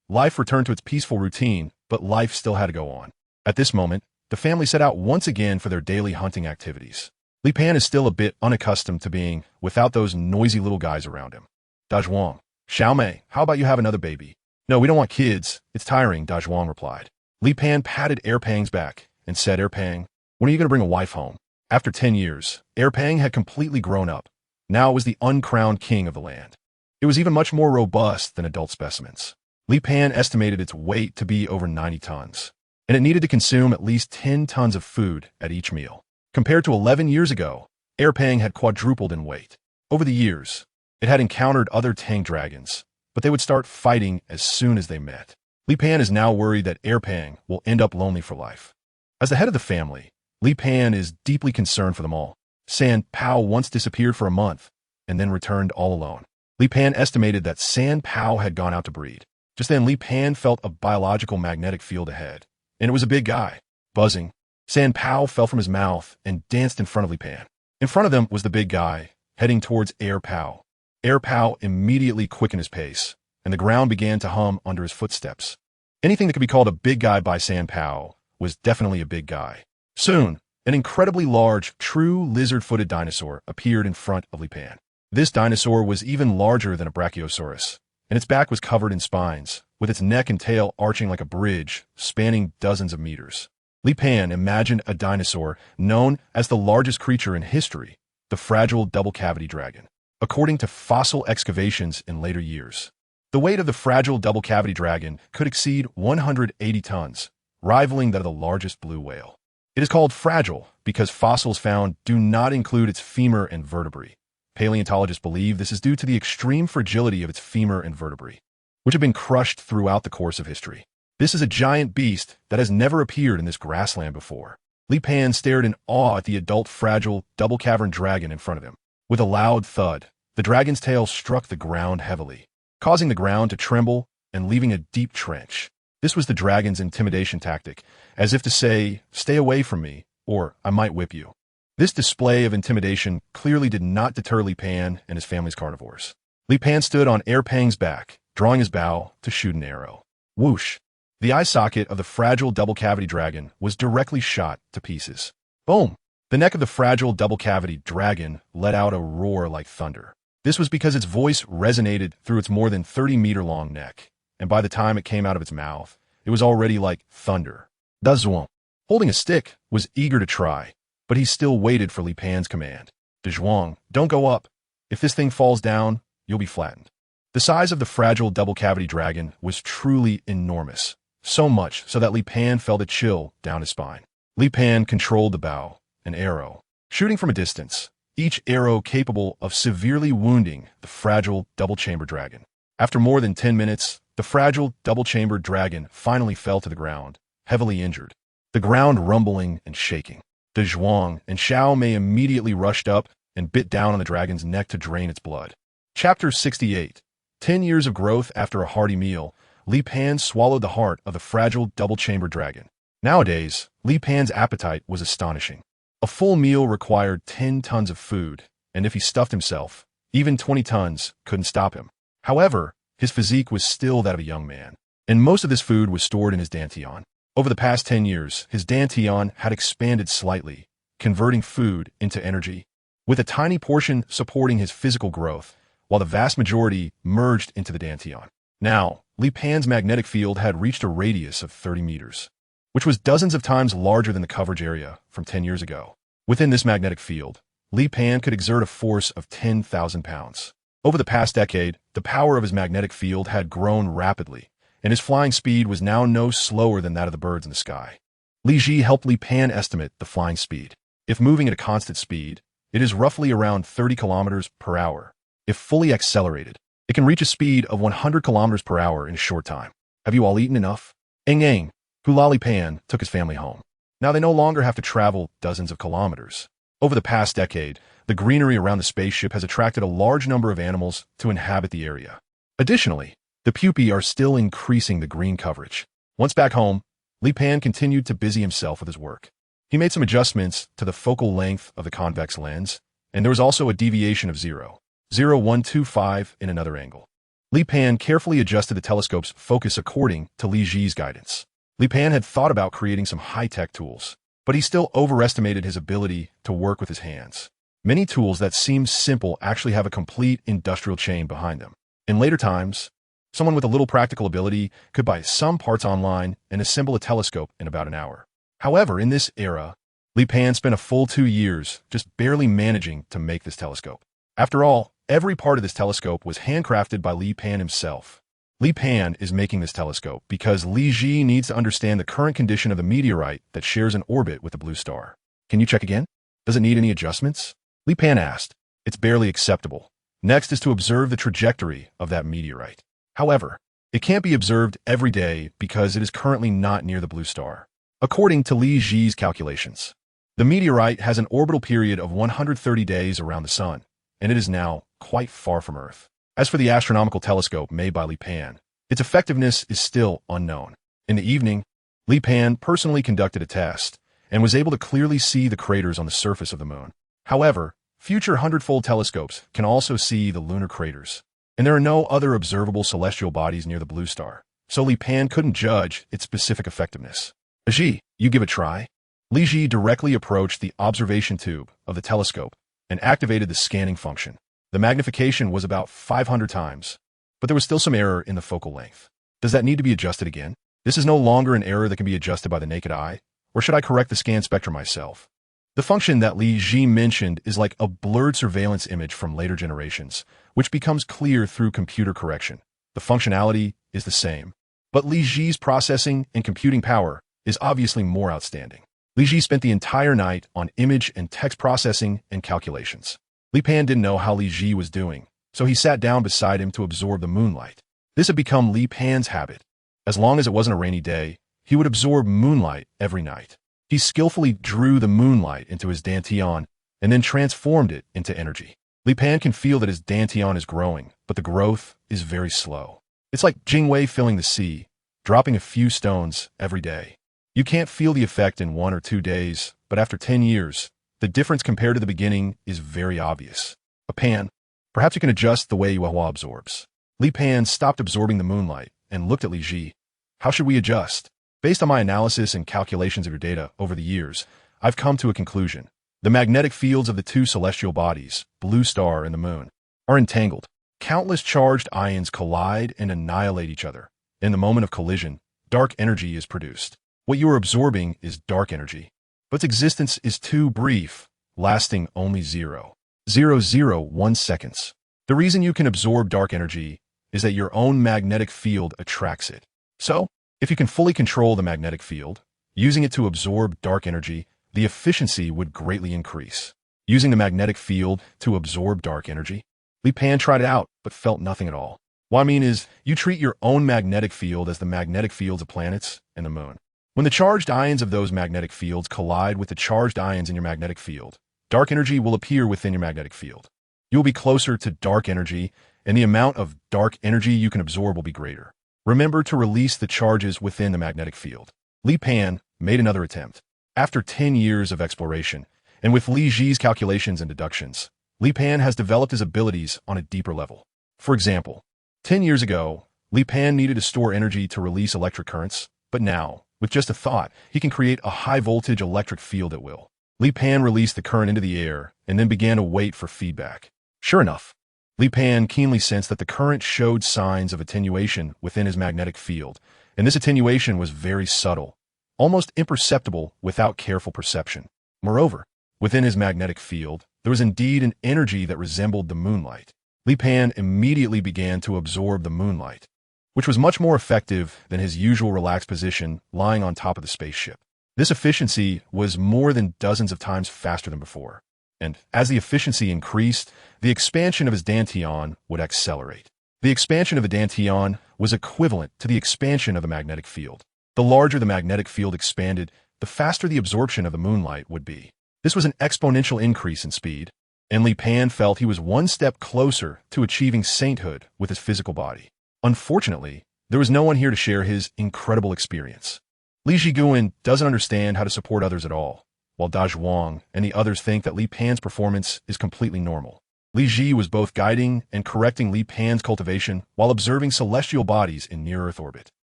Life returned to its peaceful routine, but life still had to go on. At this moment, the family set out once again for their daily hunting activities. Li Pan is still a bit unaccustomed to being without those noisy little guys around him. Dazhuang, Xiaomei, how about you have another baby? No, we don't want kids. It's tiring, Dazhuang replied. Li Pan patted Erpang's back and said, Erpang, when are you going to bring a wife home? After 10 years, Erpang had completely grown up. Now it was the uncrowned king of the land. It was even much more robust than adult specimens. Li Pan estimated its weight to be over 90 tons, and it needed to consume at least 10 tons of food at each meal. Compared to 11 years ago, Erpang had quadrupled in weight. Over the years, it had encountered other tank dragons, but they would start fighting as soon as they met. Li Pan is now worried that Erpang will end up lonely for life. As the head of the family, Li Pan is deeply concerned for them all. San Pao once disappeared for a month and then returned all alone. Li Pan estimated that San Pao had gone out to breed. Just then, Li Pan felt a biological magnetic field ahead, and it was a big guy. Buzzing, San Pao fell from his mouth and danced in front of Li Pan. In front of them was the big guy, heading towards Air Pao. Air Pao immediately quickened his pace, and the ground began to hum under his footsteps. Anything that could be called a big guy by San Pao was definitely a big guy. Soon, an incredibly large, true lizard-footed dinosaur appeared in front of Li Pan. This dinosaur was even larger than a brachiosaurus, and its back was covered in spines, with its neck and tail arching like a bridge, spanning dozens of meters. Li Pan imagined a dinosaur known as the largest creature in history, the fragile double-cavity dragon, according to fossil excavations in later years. The weight of the fragile double-cavity dragon could exceed 180 tons, rivaling that of the largest blue whale. It is called fragile because fossils found do not include its femur and vertebrae. Paleontologists believe this is due to the extreme fragility of its femur and vertebrae, which have been crushed throughout the course of history. This is a giant beast that has never appeared in this grassland before. Li Pan stared in awe at the adult fragile double-cavern dragon in front of him. With a loud thud, the dragon's tail struck the ground heavily, causing the ground to tremble and leaving a deep trench. This was the dragon's intimidation tactic, as if to say, stay away from me, or I might whip you. This display of intimidation clearly did not deter Li Pan and his family's carnivores. Li Pan stood on Erpang's back, drawing his bow to shoot an arrow. Whoosh! The eye socket of the fragile double-cavity dragon was directly shot to pieces. Boom! The neck of the fragile double-cavity dragon let out a roar like thunder. This was because its voice resonated through its more than 30-meter-long neck, and by the time it came out of its mouth, it was already like thunder. Dazhuang, holding a stick, was eager to try, but he still waited for Li Pan's command. Dazhuang, don't go up. If this thing falls down, you'll be flattened. The size of the fragile double-cavity dragon was truly enormous, so much so that Li Pan felt a chill down his spine. Li Pan controlled the bow, an arrow, shooting from a distance, each arrow capable of severely wounding the fragile double-chambered dragon. After more than 10 minutes, the fragile double-chambered dragon finally fell to the ground, heavily injured, the ground rumbling and shaking. Dazhuang and Xiao Mei immediately rushed up and bit down on the dragon's neck to drain its blood. Chapter 68. 10 years of growth after a hearty meal, Li Pan swallowed the heart of the fragile double-chambered dragon. Nowadays, Li Pan's appetite was astonishing. A full meal required 10 tons of food, and if he stuffed himself, even 20 tons couldn't stop him. However, his physique was still that of a young man, and most of this food was stored in his dantian. Over the past 10 years, his dantian had expanded slightly, converting food into energy, with a tiny portion supporting his physical growth, while the vast majority merged into the dantian. Now, Li Pan's magnetic field had reached a radius of 30 meters, which was dozens of times larger than the coverage area from 10 years ago. Within this magnetic field, Li Pan could exert a force of 10,000 pounds. Over the past decade, the power of his magnetic field had grown rapidly, and his flying speed was now no slower than that of the birds in the sky. Li Ji helped Li Pan estimate the flying speed. If moving at a constant speed, it is roughly around 30 kilometers per hour. If fully accelerated, it can reach a speed of 100 kilometers per hour in a short time. Have you all eaten enough? Eng, Li Pan took his family home. Now they no longer have to travel dozens of kilometers. Over the past decade, the greenery around the spaceship has attracted a large number of animals to inhabit the area. Additionally, the pupae are still increasing the green coverage. Once back home, Li Pan continued to busy himself with his work. He made some adjustments to the focal length of the convex lens, and there was also a deviation of 0.0125 in another angle. Li Pan carefully adjusted the telescope's focus according to Li Ji's guidance. Li Pan had thought about creating some high-tech tools, but he still overestimated his ability to work with his hands. Many tools that seem simple actually have a complete industrial chain behind them. In later times, someone with a little practical ability could buy some parts online and assemble a telescope in about an hour. However, in this era, Li Pan spent a full 2 years just barely managing to make this telescope. After all, every part of this telescope was handcrafted by Li Pan himself. Li Pan is making this telescope because Li Ji needs to understand the current condition of the meteorite that shares an orbit with the blue star. Can you check again? Does it need any adjustments? Li Pan asked. It's barely acceptable. Next is to observe the trajectory of that meteorite. However, it can't be observed every day because it is currently not near the blue star. According to Li Ji's calculations, the meteorite has an orbital period of 130 days around the Sun, and it is now quite far from Earth. As for the astronomical telescope made by Li Pan, its effectiveness is still unknown. In the evening, Li Pan personally conducted a test and was able to clearly see the craters on the surface of the moon. However, future hundredfold telescopes can also see the lunar craters, and there are no other observable celestial bodies near the blue star, so Li Pan couldn't judge its specific effectiveness. Ji, you give a try? Li Ji directly approached the observation tube of the telescope and activated the scanning function. The magnification was about 500 times, but there was still some error in the focal length. Does that need to be adjusted again? This is no longer an error that can be adjusted by the naked eye, or should I correct the scan spectrum myself? The function that Li Ji mentioned is like a blurred surveillance image from later generations, which becomes clear through computer correction. The functionality is the same, but Li Ji's processing and computing power is obviously more outstanding. Li Ji spent the entire night on image and text processing and calculations. Li Pan didn't know how Li Ji was doing, so he sat down beside him to absorb the moonlight. This had become Li Pan's habit. As long as it wasn't a rainy day, he would absorb moonlight every night. He skillfully drew the moonlight into his dantian and then transformed it into energy. Li Pan can feel that his dantian is growing, but the growth is very slow. It's like Jingwei filling the sea, dropping a few stones every day. You can't feel the effect in 1 or 2 days, but after 10 years, the difference compared to the beginning is very obvious. A Pan, perhaps you can adjust the way Yuehua absorbs. Li Pan stopped absorbing the moonlight and looked at Li Ji. How should we adjust? Based on my analysis and calculations of your data over the years, I've come to a conclusion. The magnetic fields of the two celestial bodies, blue star and the moon, are entangled. Countless charged ions collide and annihilate each other. In the moment of collision, dark energy is produced. What you are absorbing is dark energy, but its existence is too brief, lasting only 0.001 seconds. The reason you can absorb dark energy is that your own magnetic field attracts it. So, If you can fully control the magnetic field, using it to absorb dark energy, the efficiency would greatly increase. Using the magnetic field to absorb dark energy? Li Pan tried it out, but felt nothing at all. What I mean is, you treat your own magnetic field as the magnetic fields of planets and the moon. When the charged ions of those magnetic fields collide with the charged ions in your magnetic field, dark energy will appear within your magnetic field. You will be closer to dark energy, and the amount of dark energy you can absorb will be greater. Remember to release the charges within the magnetic field. Li Pan made another attempt. After 10 years of exploration, and with Li Ji's calculations and deductions, Li Pan has developed his abilities on a deeper level. For example, 10 years ago, Li Pan needed to store energy to release electric currents, but now, with just a thought, he can create a high-voltage electric field at will. Li Pan released the current into the air and then began to wait for feedback. Sure enough, Li Pan keenly sensed that the current showed signs of attenuation within his magnetic field, and this attenuation was very subtle, almost imperceptible without careful perception. Moreover, within his magnetic field, there was indeed an energy that resembled the moonlight. Li Pan immediately began to absorb the moonlight, which was much more effective than his usual relaxed position lying on top of the spaceship. This efficiency was more than dozens of times faster than before, and as the efficiency increased, the expansion of his dantian would accelerate. The expansion of the dantian was equivalent to the expansion of the magnetic field. The larger the magnetic field expanded, the faster the absorption of the moonlight would be. This was an exponential increase in speed, and Li Pan felt he was one step closer to achieving sainthood with his physical body. Unfortunately, there was no one here to share his incredible experience. Li Jiguan doesn't understand how to support others at all, while Dazhuang and the others think that Li Pan's performance is completely normal. Li Ji was both guiding and correcting Li Pan's cultivation while observing celestial bodies in near-Earth orbit.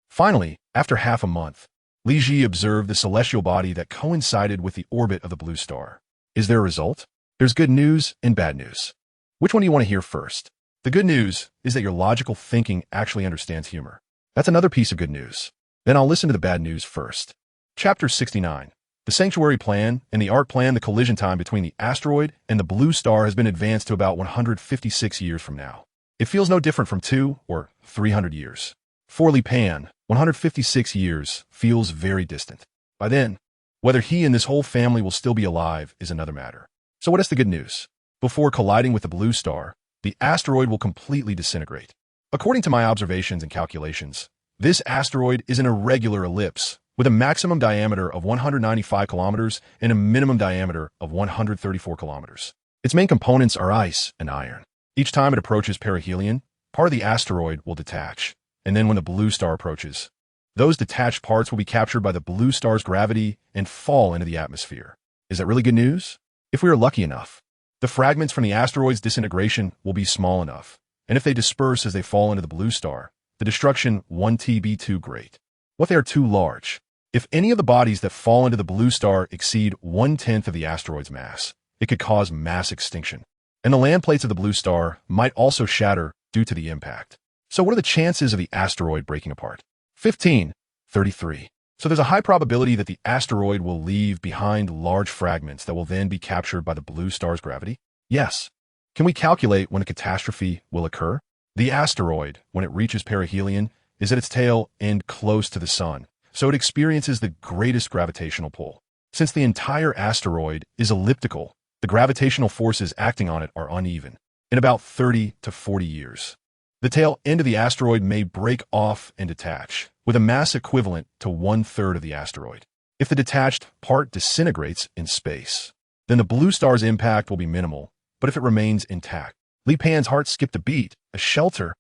Finally, after half a month, Li Ji observed the celestial body that coincided with the orbit of the blue star. Is there a result? There's good news and bad news. Which one do you want to hear first? The good news is that your logical thinking actually understands humor. That's another piece of good news. Then I'll listen to the bad news first. Chapter 69. The sanctuary plan and the arc plan. The collision time between the asteroid and the blue star has been advanced to about 156 years from now. It feels no different from 2 or 300 years. For Li Pan, 156 years feels very distant. By then, whether he and this whole family will still be alive is another matter. So what is the good news? Before colliding with the blue star, the asteroid will completely disintegrate. According to my observations and calculations, this asteroid is an irregular ellipse with a maximum diameter of 195 kilometers and a minimum diameter of 134 kilometers. Its main components are ice and iron. Each time it approaches perihelion, part of the asteroid will detach, and then when the blue star approaches, those detached parts will be captured by the blue star's gravity and fall into the atmosphere. Is that really good news? If we are lucky enough, the fragments from the asteroid's disintegration will be small enough, and if they disperse as they fall into the blue star, the destruction won't be too great. What they are too large. If any of the bodies that fall into the blue star exceed 1/10 of the asteroid's mass, it could cause mass extinction. And the land plates of the blue star might also shatter due to the impact. So what are the chances of the asteroid breaking apart? 15/33. So there's a high probability that the asteroid will leave behind large fragments that will then be captured by the blue star's gravity? Yes. Can we calculate when a catastrophe will occur? The asteroid, when it reaches perihelion, is at its tail end close to the sun, so it experiences the greatest gravitational pull. Since the entire asteroid is elliptical, the gravitational forces acting on it are uneven. In about 30 to 40 years, the tail end of the asteroid may break off and detach, with a mass equivalent to 1/3 of the asteroid. If the detached part disintegrates in space, then the blue star's impact will be minimal, but if it remains intact, Li Pan's heart skipped a beat. A shelter?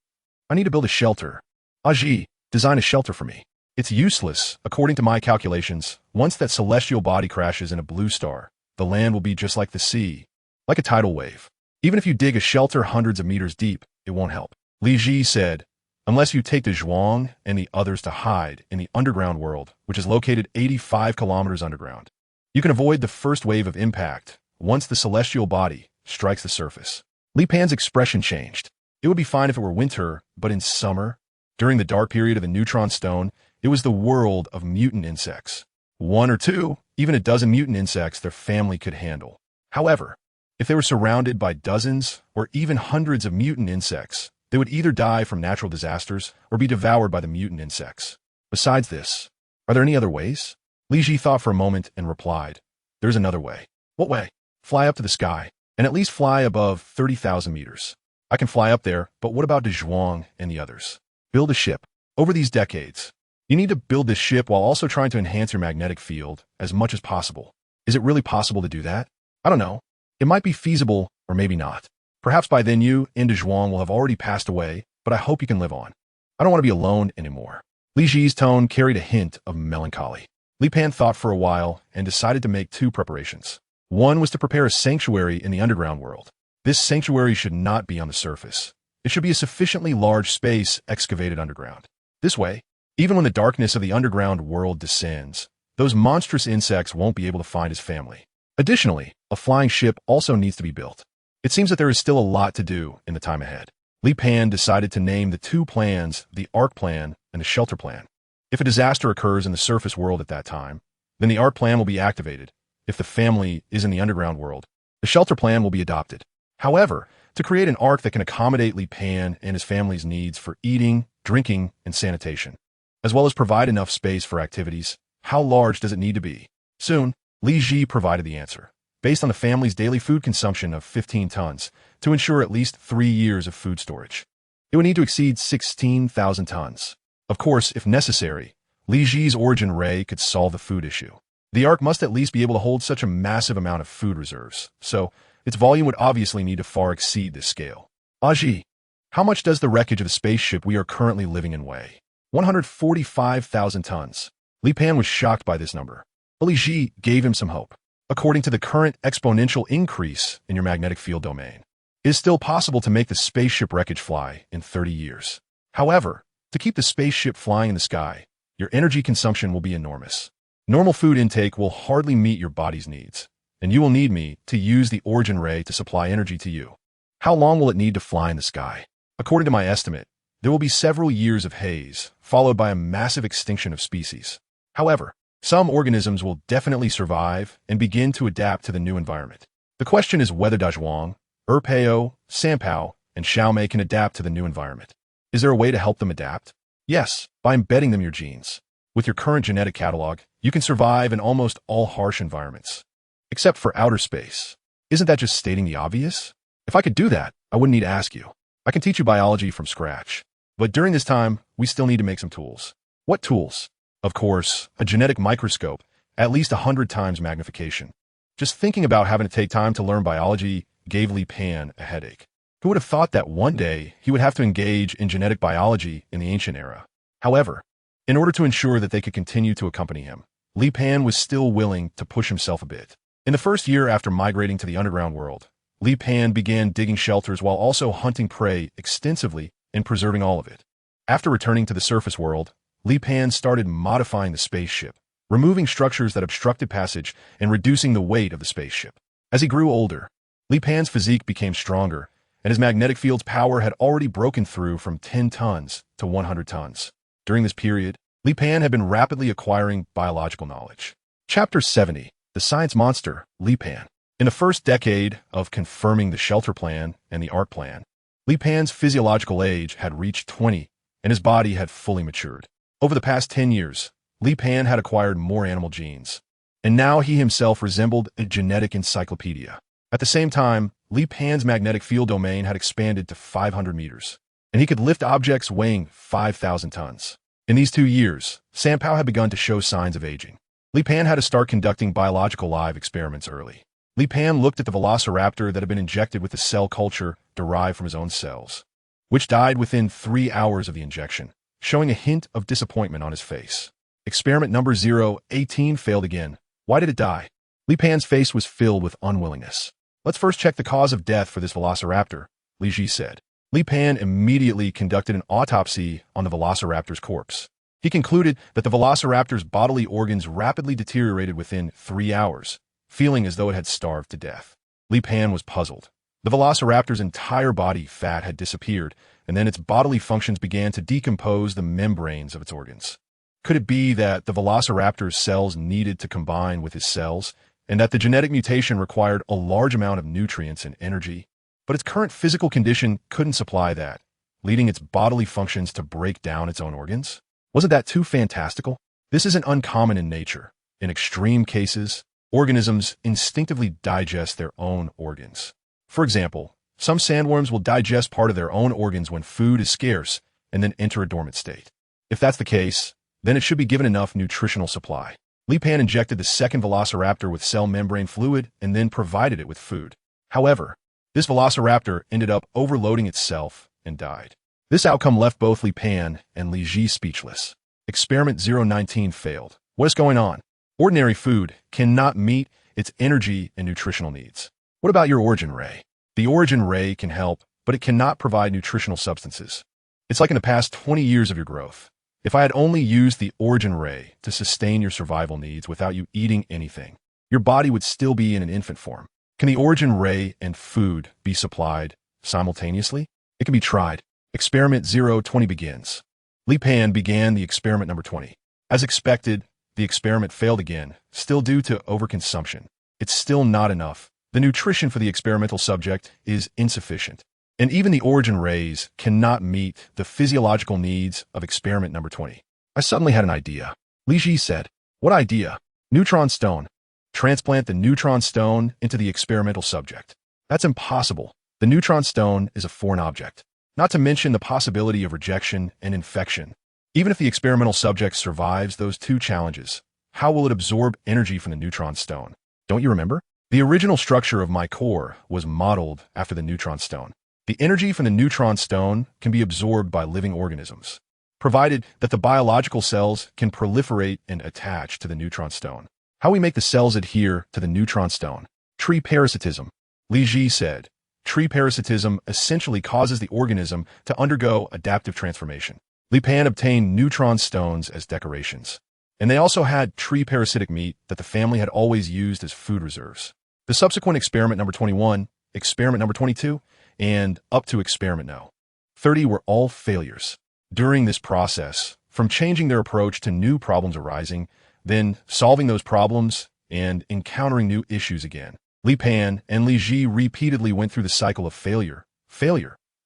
I need to build a shelter. Aji, design a shelter for me. It's useless, according to my calculations. Once that celestial body crashes in a blue star, the land will be just like the sea, like a tidal wave. Even if you dig a shelter hundreds of meters deep, it won't help. Li Ji said, unless you take Dazhuang and the others to hide in the underground world, which is located 85 kilometers underground. You can avoid the first wave of impact once the celestial body strikes the surface. Li Pan's expression changed. It would be fine if it were winter, but in summer, during the dark period of the neutron stone, it was the world of mutant insects. 1 or 2, even a dozen mutant insects their family could handle. However, if they were surrounded by dozens or even hundreds of mutant insects, they would either die from natural disasters or be devoured by the mutant insects. Besides this, are there any other ways? Li Ji thought for a moment and replied, there's another way. What way? Fly up to the sky, and at least fly above 30,000 meters. I can fly up there, but what about Dazhuang and the others? Build a ship. Over these decades, you need to build this ship while also trying to enhance your magnetic field as much as possible. Is it really possible to do that? I don't know. It might be feasible, or maybe not. Perhaps by then you and Dazhuang will have already passed away, but I hope you can live on. I don't want to be alone anymore. Li Ji's tone carried a hint of melancholy. Li Pan thought for a while and decided to make two preparations. One was to prepare a sanctuary in the underground world. This sanctuary should not be on the surface. It should be a sufficiently large space excavated underground. This way, even when the darkness of the underground world descends, those monstrous insects won't be able to find his family. Additionally, a flying ship also needs to be built. It seems that there is still a lot to do in the time ahead. Li Pan decided to name the two plans the Ark Plan and the Shelter Plan. If a disaster occurs in the surface world at that time, then the Ark Plan will be activated. If the family is in the underground world, the Shelter Plan will be adopted. However, to create an Ark that can accommodate Li Pan and his family's needs for eating, drinking, and sanitation, as well as provide enough space for activities, how large does it need to be? Soon, Li Ji provided the answer, based on the family's daily food consumption of 15 tons, to ensure at least 3 years of food storage. It would need to exceed 16,000 tons. Of course, if necessary, Li Ji's origin ray could solve the food issue. The Ark must at least be able to hold such a massive amount of food reserves, so its volume would obviously need to far exceed this scale. Ji, how much does the wreckage of the spaceship we are currently living in weigh? 145,000 tons. Li Pan was shocked by this number, but Li Ji gave him some hope. According to the current exponential increase in your magnetic field domain, it is still possible to make the spaceship wreckage fly in 30 years. However, to keep the spaceship flying in the sky, your energy consumption will be enormous. Normal food intake will hardly meet your body's needs, and you will need me to use the origin ray to supply energy to you. How long will it need to fly in the sky? According to my estimate, there will be several years of haze, followed by a massive extinction of species. However, some organisms will definitely survive and begin to adapt to the new environment. The question is whether Dazhuang, Erpeo, Sanpao, and Xiaomei can adapt to the new environment. Is there a way to help them adapt? Yes, by embedding them in your genes. With your current genetic catalog, you can survive in almost all harsh environments, except for outer space. Isn't that just stating the obvious? If I could do that, I wouldn't need to ask you. I can teach you biology from scratch. But during this time, we still need to make some tools. What tools? Of course, a genetic microscope, at least 100 times magnification. Just thinking about having to take time to learn biology gave Li Pan a headache. Who would have thought that one day he would have to engage in genetic biology in the ancient era? However, in order to ensure that they could continue to accompany him, Li Pan was still willing to push himself a bit. In the first year after migrating to the underground world, Li Pan began digging shelters while also hunting prey extensively and preserving all of it. After returning to the surface world, Li Pan started modifying the spaceship, removing structures that obstructed passage and reducing the weight of the spaceship. As he grew older, Li Pan's physique became stronger, and his magnetic field's power had already broken through from 10 tons to 100 tons. During this period, Li Pan had been rapidly acquiring biological knowledge. Chapter 70, The Science Monster, Li Pan. In the first decade of confirming the Shelter Plan and the Ark Plan, Li Pan's physiological age had reached 20, and his body had fully matured. Over the past 10 years, Li Pan had acquired more animal genes, and now he himself resembled a genetic encyclopedia. At the same time, Li Pan's magnetic field domain had expanded to 500 meters, and he could lift objects weighing 5,000 tons. In these 2 years, Sanpao had begun to show signs of aging. Li Pan had to start conducting biological live experiments early. Li Pan looked at the velociraptor that had been injected with the cell culture derived from his own cells, which died within 3 hours of the injection, showing a hint of disappointment on his face. Experiment number 018 failed again. Why did it die? Li Pan's face was filled with unwillingness. Let's first check the cause of death for this velociraptor, Li Ji said. Li Pan immediately conducted an autopsy on the velociraptor's corpse. He concluded that the velociraptor's bodily organs rapidly deteriorated within 3 hours, feeling as though it had starved to death. Li Pan was puzzled. The velociraptor's entire body fat had disappeared, and then its bodily functions began to decompose the membranes of its organs. Could it be that the velociraptor's cells needed to combine with his cells, and that the genetic mutation required a large amount of nutrients and energy? But its current physical condition couldn't supply that, leading its bodily functions to break down its own organs? Wasn't that too fantastical? This isn't uncommon in nature. In extreme cases, organisms instinctively digest their own organs. For example, some sandworms will digest part of their own organs when food is scarce and then enter a dormant state. If that's the case, then it should be given enough nutritional supply. Li Pan injected the second velociraptor with cell membrane fluid and then provided it with food. However, this velociraptor ended up overloading itself and died. This outcome left both Li Pan and Li Ji speechless. Experiment 019 failed. What is going on? Ordinary food cannot meet its energy and nutritional needs. What about your origin ray? The origin ray can help, but it cannot provide nutritional substances. It's like in the past 20 years of your growth. If I had only used the origin ray to sustain your survival needs without you eating anything, your body would still be in an infant form. Can the origin ray and food be supplied simultaneously? It can be tried. Experiment 020 begins. Li Pan began the experiment number 20. As expected, the experiment failed again, still due to overconsumption. It's still not enough. The nutrition for the experimental subject is insufficient. And even the origin rays cannot meet the physiological needs of experiment number 20. I suddenly had an idea. Li Ji said, "What idea?" "Neutron stone. Transplant the neutron stone into the experimental subject." "That's impossible. The neutron stone is a foreign object. Not to mention the possibility of rejection and infection. Even if the experimental subject survives those two challenges, how will it absorb energy from the neutron stone? Don't you remember? The original structure of my core was modeled after the neutron stone. The energy from the neutron stone can be absorbed by living organisms, provided that the biological cells can proliferate and attach to the neutron stone. How we make the cells adhere to the neutron stone? Tree parasitism. Li Ji said, tree parasitism essentially causes the organism to undergo adaptive transformation. Li Pan obtained neutron stones as decorations. And they also had tree parasitic meat that the family had always used as food reserves. The subsequent experiment number 21, experiment number 22, and up to experiment no. 30 were all failures. During this process, from changing their approach to new problems arising, then solving those problems and encountering new issues again, Li Pan and Li Ji repeatedly went through the cycle of failure,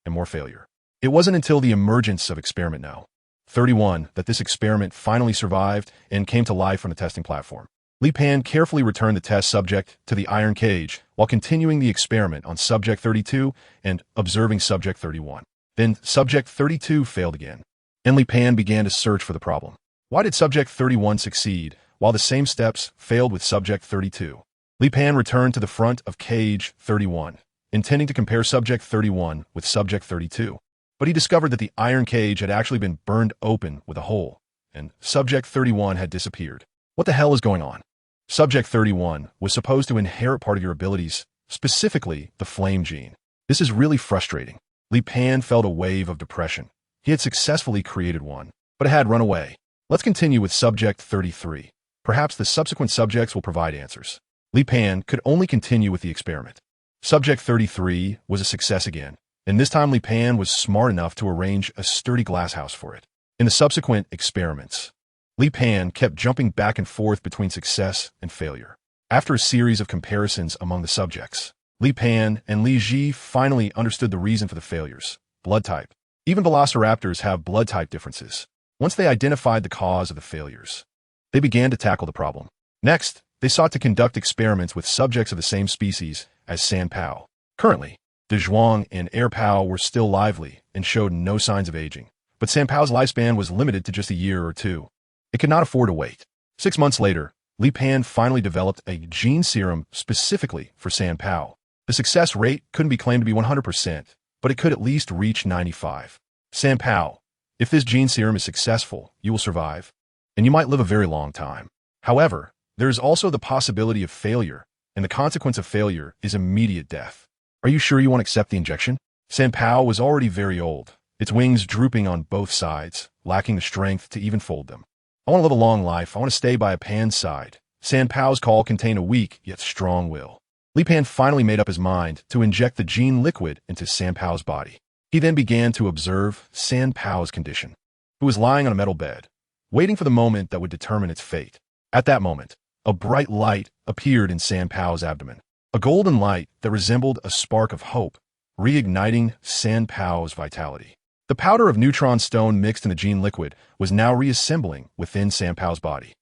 and more failure. It wasn't until the emergence of experiment no. 31 that this experiment finally survived and came to life on the testing platform. Li Pan carefully returned the test subject to the iron cage while continuing the experiment on subject 32 and observing subject 31. Then subject 32 failed again, and Li Pan began to search for the problem. Why did subject 31 succeed while the same steps failed with subject 32? Li Pan returned to the front of cage 31, intending to compare subject 31 with subject 32. But he discovered that the iron cage had actually been burned open with a hole, and subject 31 had disappeared. What the hell is going on? Subject 31 was supposed to inherit part of your abilities, specifically the flame gene. This is really frustrating. Li Pan felt a wave of depression. He had successfully created one, but it had run away. Let's continue with subject 33. Perhaps the subsequent subjects will provide answers. Li Pan could only continue with the experiment. Subject 33 was a success again, and this time Li Pan was smart enough to arrange a sturdy glass house for it. In the subsequent experiments, Li Pan kept jumping back and forth between success and failure. After a series of comparisons among the subjects, Li Pan and Li Ji finally understood the reason for the failures: blood type. Even velociraptors have blood type differences. Once they identified the cause of the failures, they began to tackle the problem. Next, they sought to conduct experiments with subjects of the same species as San Pao. Currently, Dazhuang and Air Pao were still lively and showed no signs of aging, but San Pao's lifespan was limited to just a year or two. It could not afford to wait. 6 months later, Li Pan finally developed a gene serum specifically for San Pao. The success rate couldn't be claimed to be 100%, but it could at least reach 95%. San Pao, if this gene serum is successful, you will survive, and you might live a very long time. However, there is also the possibility of failure, and the consequence of failure is immediate death. Are you sure you want to accept the injection? San Pao was already very old, its wings drooping on both sides, lacking the strength to even fold them. I want to live a long life. I want to stay by a Pan's side. San Pao's call contained a weak yet strong will. Li Pan finally made up his mind to inject the gene liquid into San Pao's body. He then began to observe San Pao's condition, who was lying on a metal bed, waiting for the moment that would determine its fate. At that moment, a bright light appeared in San Pao's abdomen, a golden light that resembled a spark of hope, reigniting San Pao's vitality. The powder of neutron stone mixed in the gene liquid was now reassembling within Sanpao's body.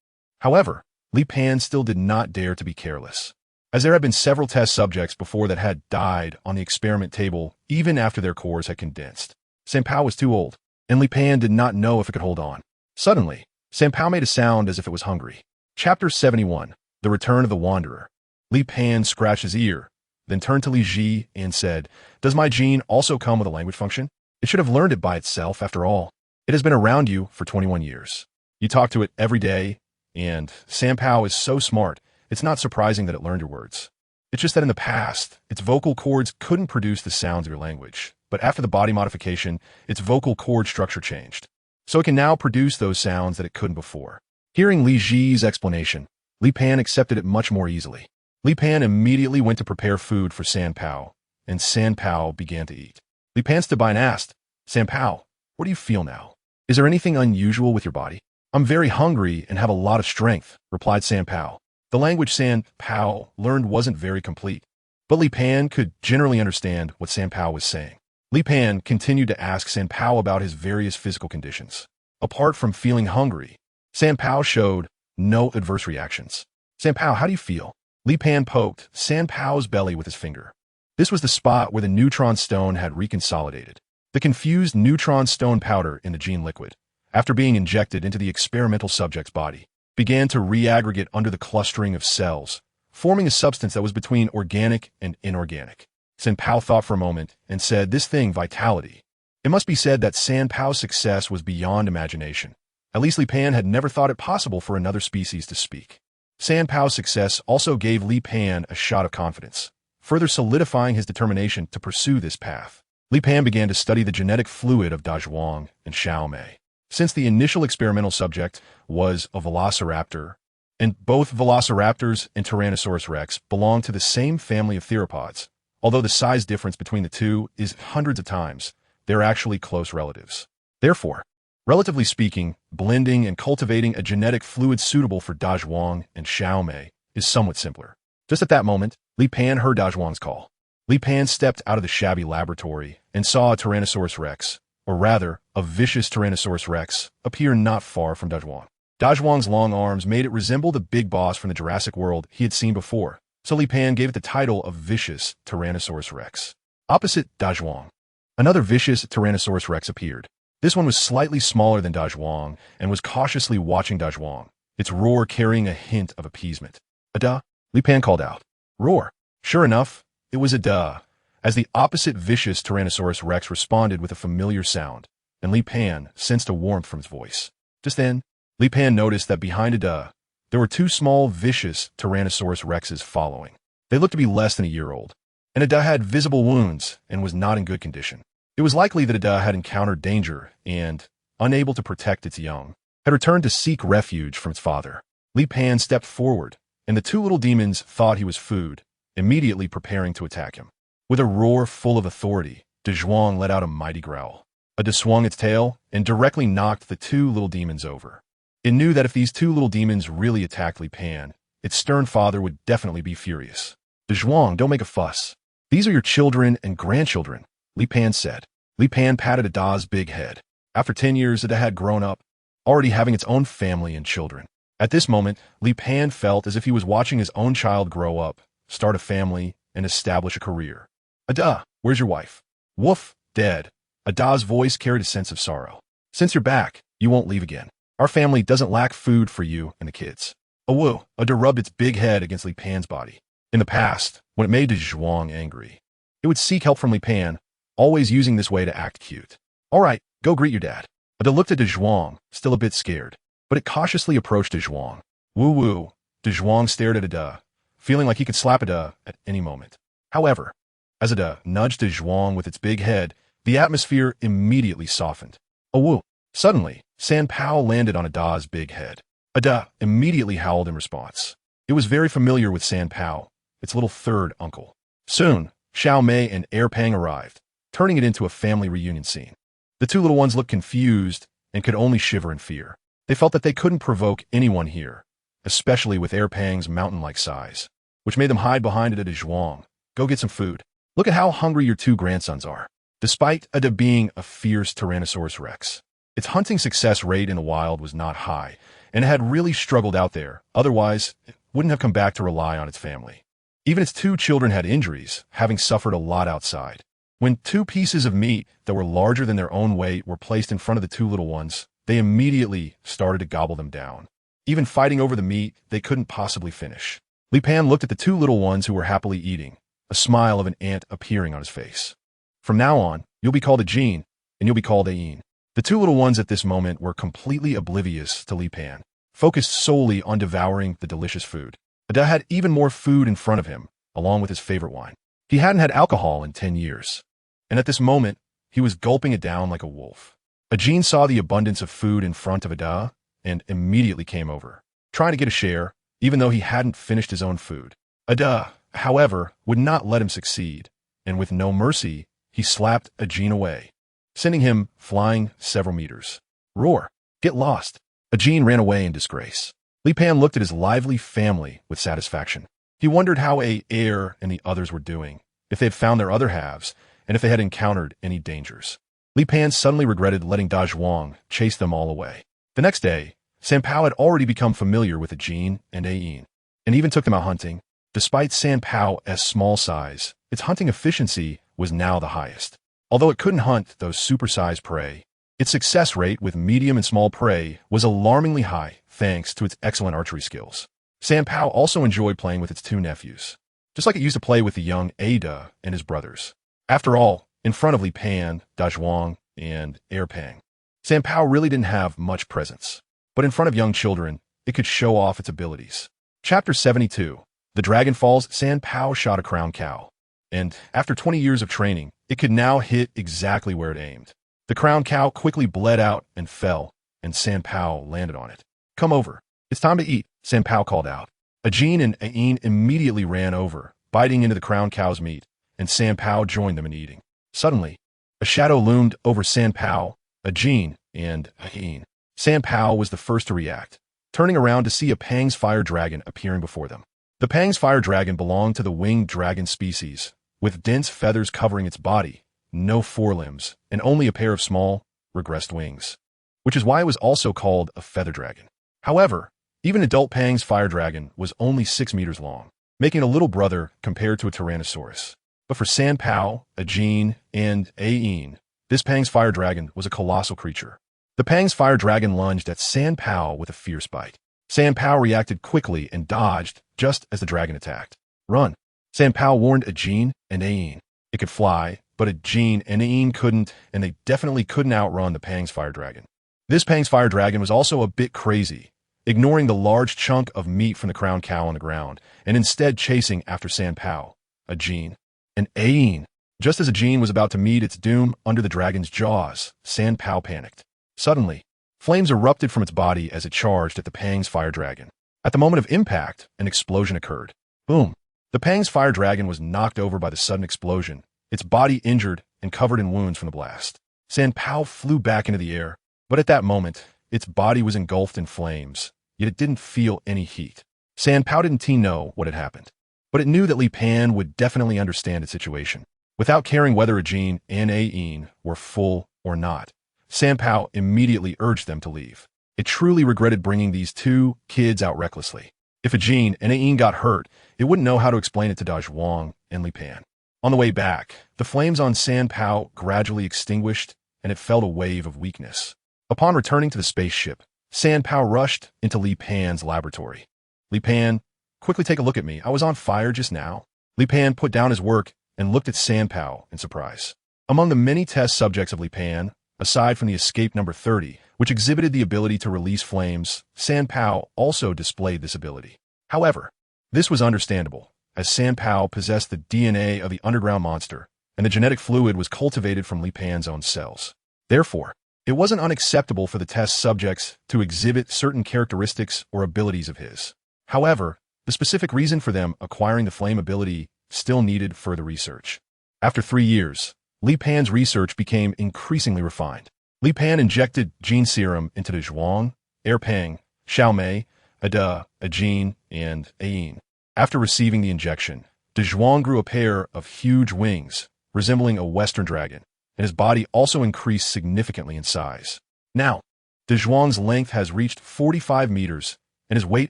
However, Li Pan still did not dare to be careless, as there had been several test subjects before that had died on the experiment table even after their cores had condensed. Sanpao was too old, and Li Pan did not know if it could hold on. Suddenly, Sanpao made a sound as if it was hungry. Chapter 71, The Return of the Wanderer. Li Pan scratched his ear, then turned to Li Ji and said, "Does my gene also come with a language function? It should have learned it by itself, after all. It has been around you for 21 years. You talk to it every day, and Sanpao is so smart, it's not surprising that it learned your words. It's just that in the past, its vocal cords couldn't produce the sounds of your language, but after the body modification, its vocal cord structure changed. So it can now produce those sounds that it couldn't before." Hearing Li Ji's explanation, Li Pan accepted it much more easily. Li Pan immediately went to prepare food for Sanpao, and Sanpao began to eat. Li Pan stood by and asked, "Sanpao, what do you feel now? Is there anything unusual with your body?" "I'm very hungry and have a lot of strength," replied Sanpao. The language Sanpao learned wasn't very complete, but Li Pan could generally understand what Sanpao was saying. Li Pan continued to ask Sanpao about his various physical conditions. Apart from feeling hungry, Sanpao showed no adverse reactions. "Sanpao, how do you feel?" Li Pan poked Sanpao's belly with his finger. This was the spot where the neutron stone had reconsolidated. The confused neutron stone powder in the gene liquid, after being injected into the experimental subject's body, began to reaggregate under the clustering of cells, forming a substance that was between organic and inorganic. Sanpao thought for a moment and said, "This thing, vitality." It must be said that Sanpao's success was beyond imagination. At least Li Pan had never thought it possible for another species to speak. Sanpao's success also gave Li Pan a shot of confidence, further solidifying his determination to pursue this path. Li Pan began to study the genetic fluid of Dazhuang and Xiaomei. Since the initial experimental subject was a velociraptor, and both velociraptors and Tyrannosaurus rex belong to the same family of theropods, although the size difference between the two is hundreds of times, they're actually close relatives. Therefore, relatively speaking, blending and cultivating a genetic fluid suitable for Dazhuang and Xiaomei is somewhat simpler. Just at that moment, Li Pan heard Dazhuang's call. Li Pan stepped out of the shabby laboratory and saw a Tyrannosaurus rex, or rather, a vicious Tyrannosaurus rex, appear not far from Dazhuang. Dazhuang's long arms made it resemble the big boss from the Jurassic World he had seen before, so Li Pan gave it the title of vicious Tyrannosaurus rex. Opposite Dazhuang, another vicious Tyrannosaurus rex appeared. This one was slightly smaller than Dazhuang and was cautiously watching Dazhuang, its roar carrying a hint of appeasement. "A duh," Li Pan called out. "Roar." Sure enough, it was a duh, as the opposite vicious Tyrannosaurus rex responded with a familiar sound, and Li Pan sensed a warmth from its voice. Just then, Li Pan noticed that behind a duh, there were two small vicious Tyrannosaurus rexes following. They looked to be less than a year old, and a duh had visible wounds and was not in good condition. It was likely that a duh had encountered danger and, unable to protect its young, had returned to seek refuge from its father. Li Pan stepped forward, and the two little demons thought he was food, immediately preparing to attack him. With a roar full of authority, Dazhuang let out a mighty growl. A duh swung its tail and directly knocked the two little demons over. It knew that if these two little demons really attacked Li Pan, its stern father would definitely be furious. "Dazhuang, don't make a fuss. These are your children and grandchildren," Li Pan said. Li Pan patted a duh's big head. After 10 years, a duh had grown up, already having its own family and children. At this moment, Li Pan felt as if he was watching his own child grow up, start a family, and establish a career. "A duh, where's your wife?" "Woof, dead." A duh's voice carried a sense of sorrow. "Since you're back, you won't leave again. Our family doesn't lack food for you and the kids." "A woo," a duh rubbed its big head against Li Pan's body. In the past, when it made Dazhuang angry, it would seek help from Li Pan, always using this way to act cute. "All right, go greet your dad." A duh looked at Dazhuang, still a bit scared, but it cautiously approached Dazhuang. "Woo-woo." Dazhuang stared at a duh, feeling like he could slap a duh at any moment. However, as a duh nudged Dazhuang with its big head, the atmosphere immediately softened. "A woo." Suddenly, Sanpao landed on a duh's big head. A duh immediately howled in response. It was very familiar with Sanpao, its little third uncle. Soon, Xiaomei and Pang arrived, turning it into a family reunion scene. The two little ones looked confused and could only shiver in fear. They felt that they couldn't provoke anyone here, especially with Pang's mountain-like size, which made them hide behind it at Dazhuang. "Go get some food. Look at how hungry your two grandsons are." Despite Ada being a fierce Tyrannosaurus rex, its hunting success rate in the wild was not high, and it had really struggled out there. Otherwise, it wouldn't have come back to rely on its family. Even its two children had injuries, having suffered a lot outside. When two pieces of meat that were larger than their own weight were placed in front of the two little ones, they immediately started to gobble them down. Even fighting over the meat they couldn't possibly finish. Li Pan looked at the two little ones who were happily eating, a smile of an ant appearing on his face. From now on, you'll be called Ajin, and you'll be called Ain. The two little ones at this moment were completely oblivious to Li Pan, focused solely on devouring the delicious food. Ada had even more food in front of him, along with his favorite wine. He hadn't had alcohol in 10 years, and at this moment, he was gulping it down like a wolf. Ajin saw the abundance of food in front of Ada and immediately came over, trying to get a share, even though he hadn't finished his own food. Ada, however, would not let him succeed, and with no mercy, he slapped Ajin away, sending him flying several meters. Roar! Get lost! Ajin ran away in disgrace. Li Pan looked at his lively family with satisfaction. He wondered how Air and the others were doing, if they had found their other halves, and if they had encountered any dangers. Li Pan suddenly regretted letting Dazhuang chase them all away. The next day, Sanpao had already become familiar with Ajin and Ain, and even took them out hunting. Despite Sanpao's small size, its hunting efficiency was now the highest. Although it couldn't hunt those supersized prey, its success rate with medium and small prey was alarmingly high thanks to its excellent archery skills. Sanpao also enjoyed playing with its two nephews, just like it used to play with the young Ada and his brothers. After all, in front of Li Pan, Dazhuang, and Erpang, Sanpao really didn't have much presence. But in front of young children, it could show off its abilities. Chapter 72. The Dragon Falls. Sanpao shot a crown cow, and after 20 years of training, it could now hit exactly where it aimed. The crown cow quickly bled out and fell, and Sanpao landed on it. Come over. It's time to eat, Sanpao called out. Ajin and Ain immediately ran over, biting into the crown cow's meat, and Sanpao joined them in eating. Suddenly, a shadow loomed over Sanpao, Ajin, and Ain. Sanpao was the first to react, turning around to see a Pang's fire dragon appearing before them. The Pang's fire dragon belonged to the winged dragon species, with dense feathers covering its body, no forelimbs, and only a pair of small, regressed wings, which is why it was also called a feather dragon. However, even adult Pang's fire dragon was only 6 meters long, making a little brother compared to a Tyrannosaurus. But for Sanpao, Ajin, and Ain, this Pang's fire dragon was a colossal creature. The Pang's fire dragon lunged at Sanpao with a fierce bite. Sanpao reacted quickly and dodged just as the dragon attacked. Run! Sanpao warned Ajin and Ain. It could fly, but Ajin and Ain couldn't, and they definitely couldn't outrun the Pang's fire dragon. This Pang's fire dragon was also a bit crazy, ignoring the large chunk of meat from the crown cow on the ground, and instead chasing after Sanpao, Ajin, and Ain. Just as Ajin was about to meet its doom under the dragon's jaws, Sanpao panicked. Suddenly, flames erupted from its body as it charged at the Pang's fire dragon. At the moment of impact, an explosion occurred. Boom! The Pang's fire dragon was knocked over by the sudden explosion, its body injured and covered in wounds from the blast. Sanpao flew back into the air, but at that moment, its body was engulfed in flames, yet it didn't feel any heat. Sanpao didn't know what had happened, but it knew that Li Pan would definitely understand its situation. Without caring whether Ajin and Ain were full or not, Sanpao immediately urged them to leave. It truly regretted bringing these two kids out recklessly. If Ajin and Ain got hurt, it wouldn't know how to explain it to Dazhuang and Li Pan. On the way back, the flames on Sanpao gradually extinguished, and it felt a wave of weakness. Upon returning to the spaceship, Sanpao rushed into Li Pan's laboratory. Li Pan, quickly take a look at me. I was on fire just now. Li Pan put down his work and looked at Sanpao in surprise. Among the many test subjects of Li Pan, aside from the escape number 30, which exhibited the ability to release flames, Sanpao also displayed this ability. However, this was understandable, as Sanpao possessed the DNA of the underground monster, and the genetic fluid was cultivated from Li Pan's own cells. Therefore, it wasn't unacceptable for the test subjects to exhibit certain characteristics or abilities of his. However, the specific reason for them acquiring the flame ability still needed further research. After 3 years, Li Pan's research became increasingly refined. Li Pan injected gene serum into Dazhuang, Erpang, Xiaomei, Ada, Ajin, and Ain. After receiving the injection, Dazhuang grew a pair of huge wings, resembling a western dragon, and his body also increased significantly in size. Now, Dazhuang's length has reached 45 meters, and his weight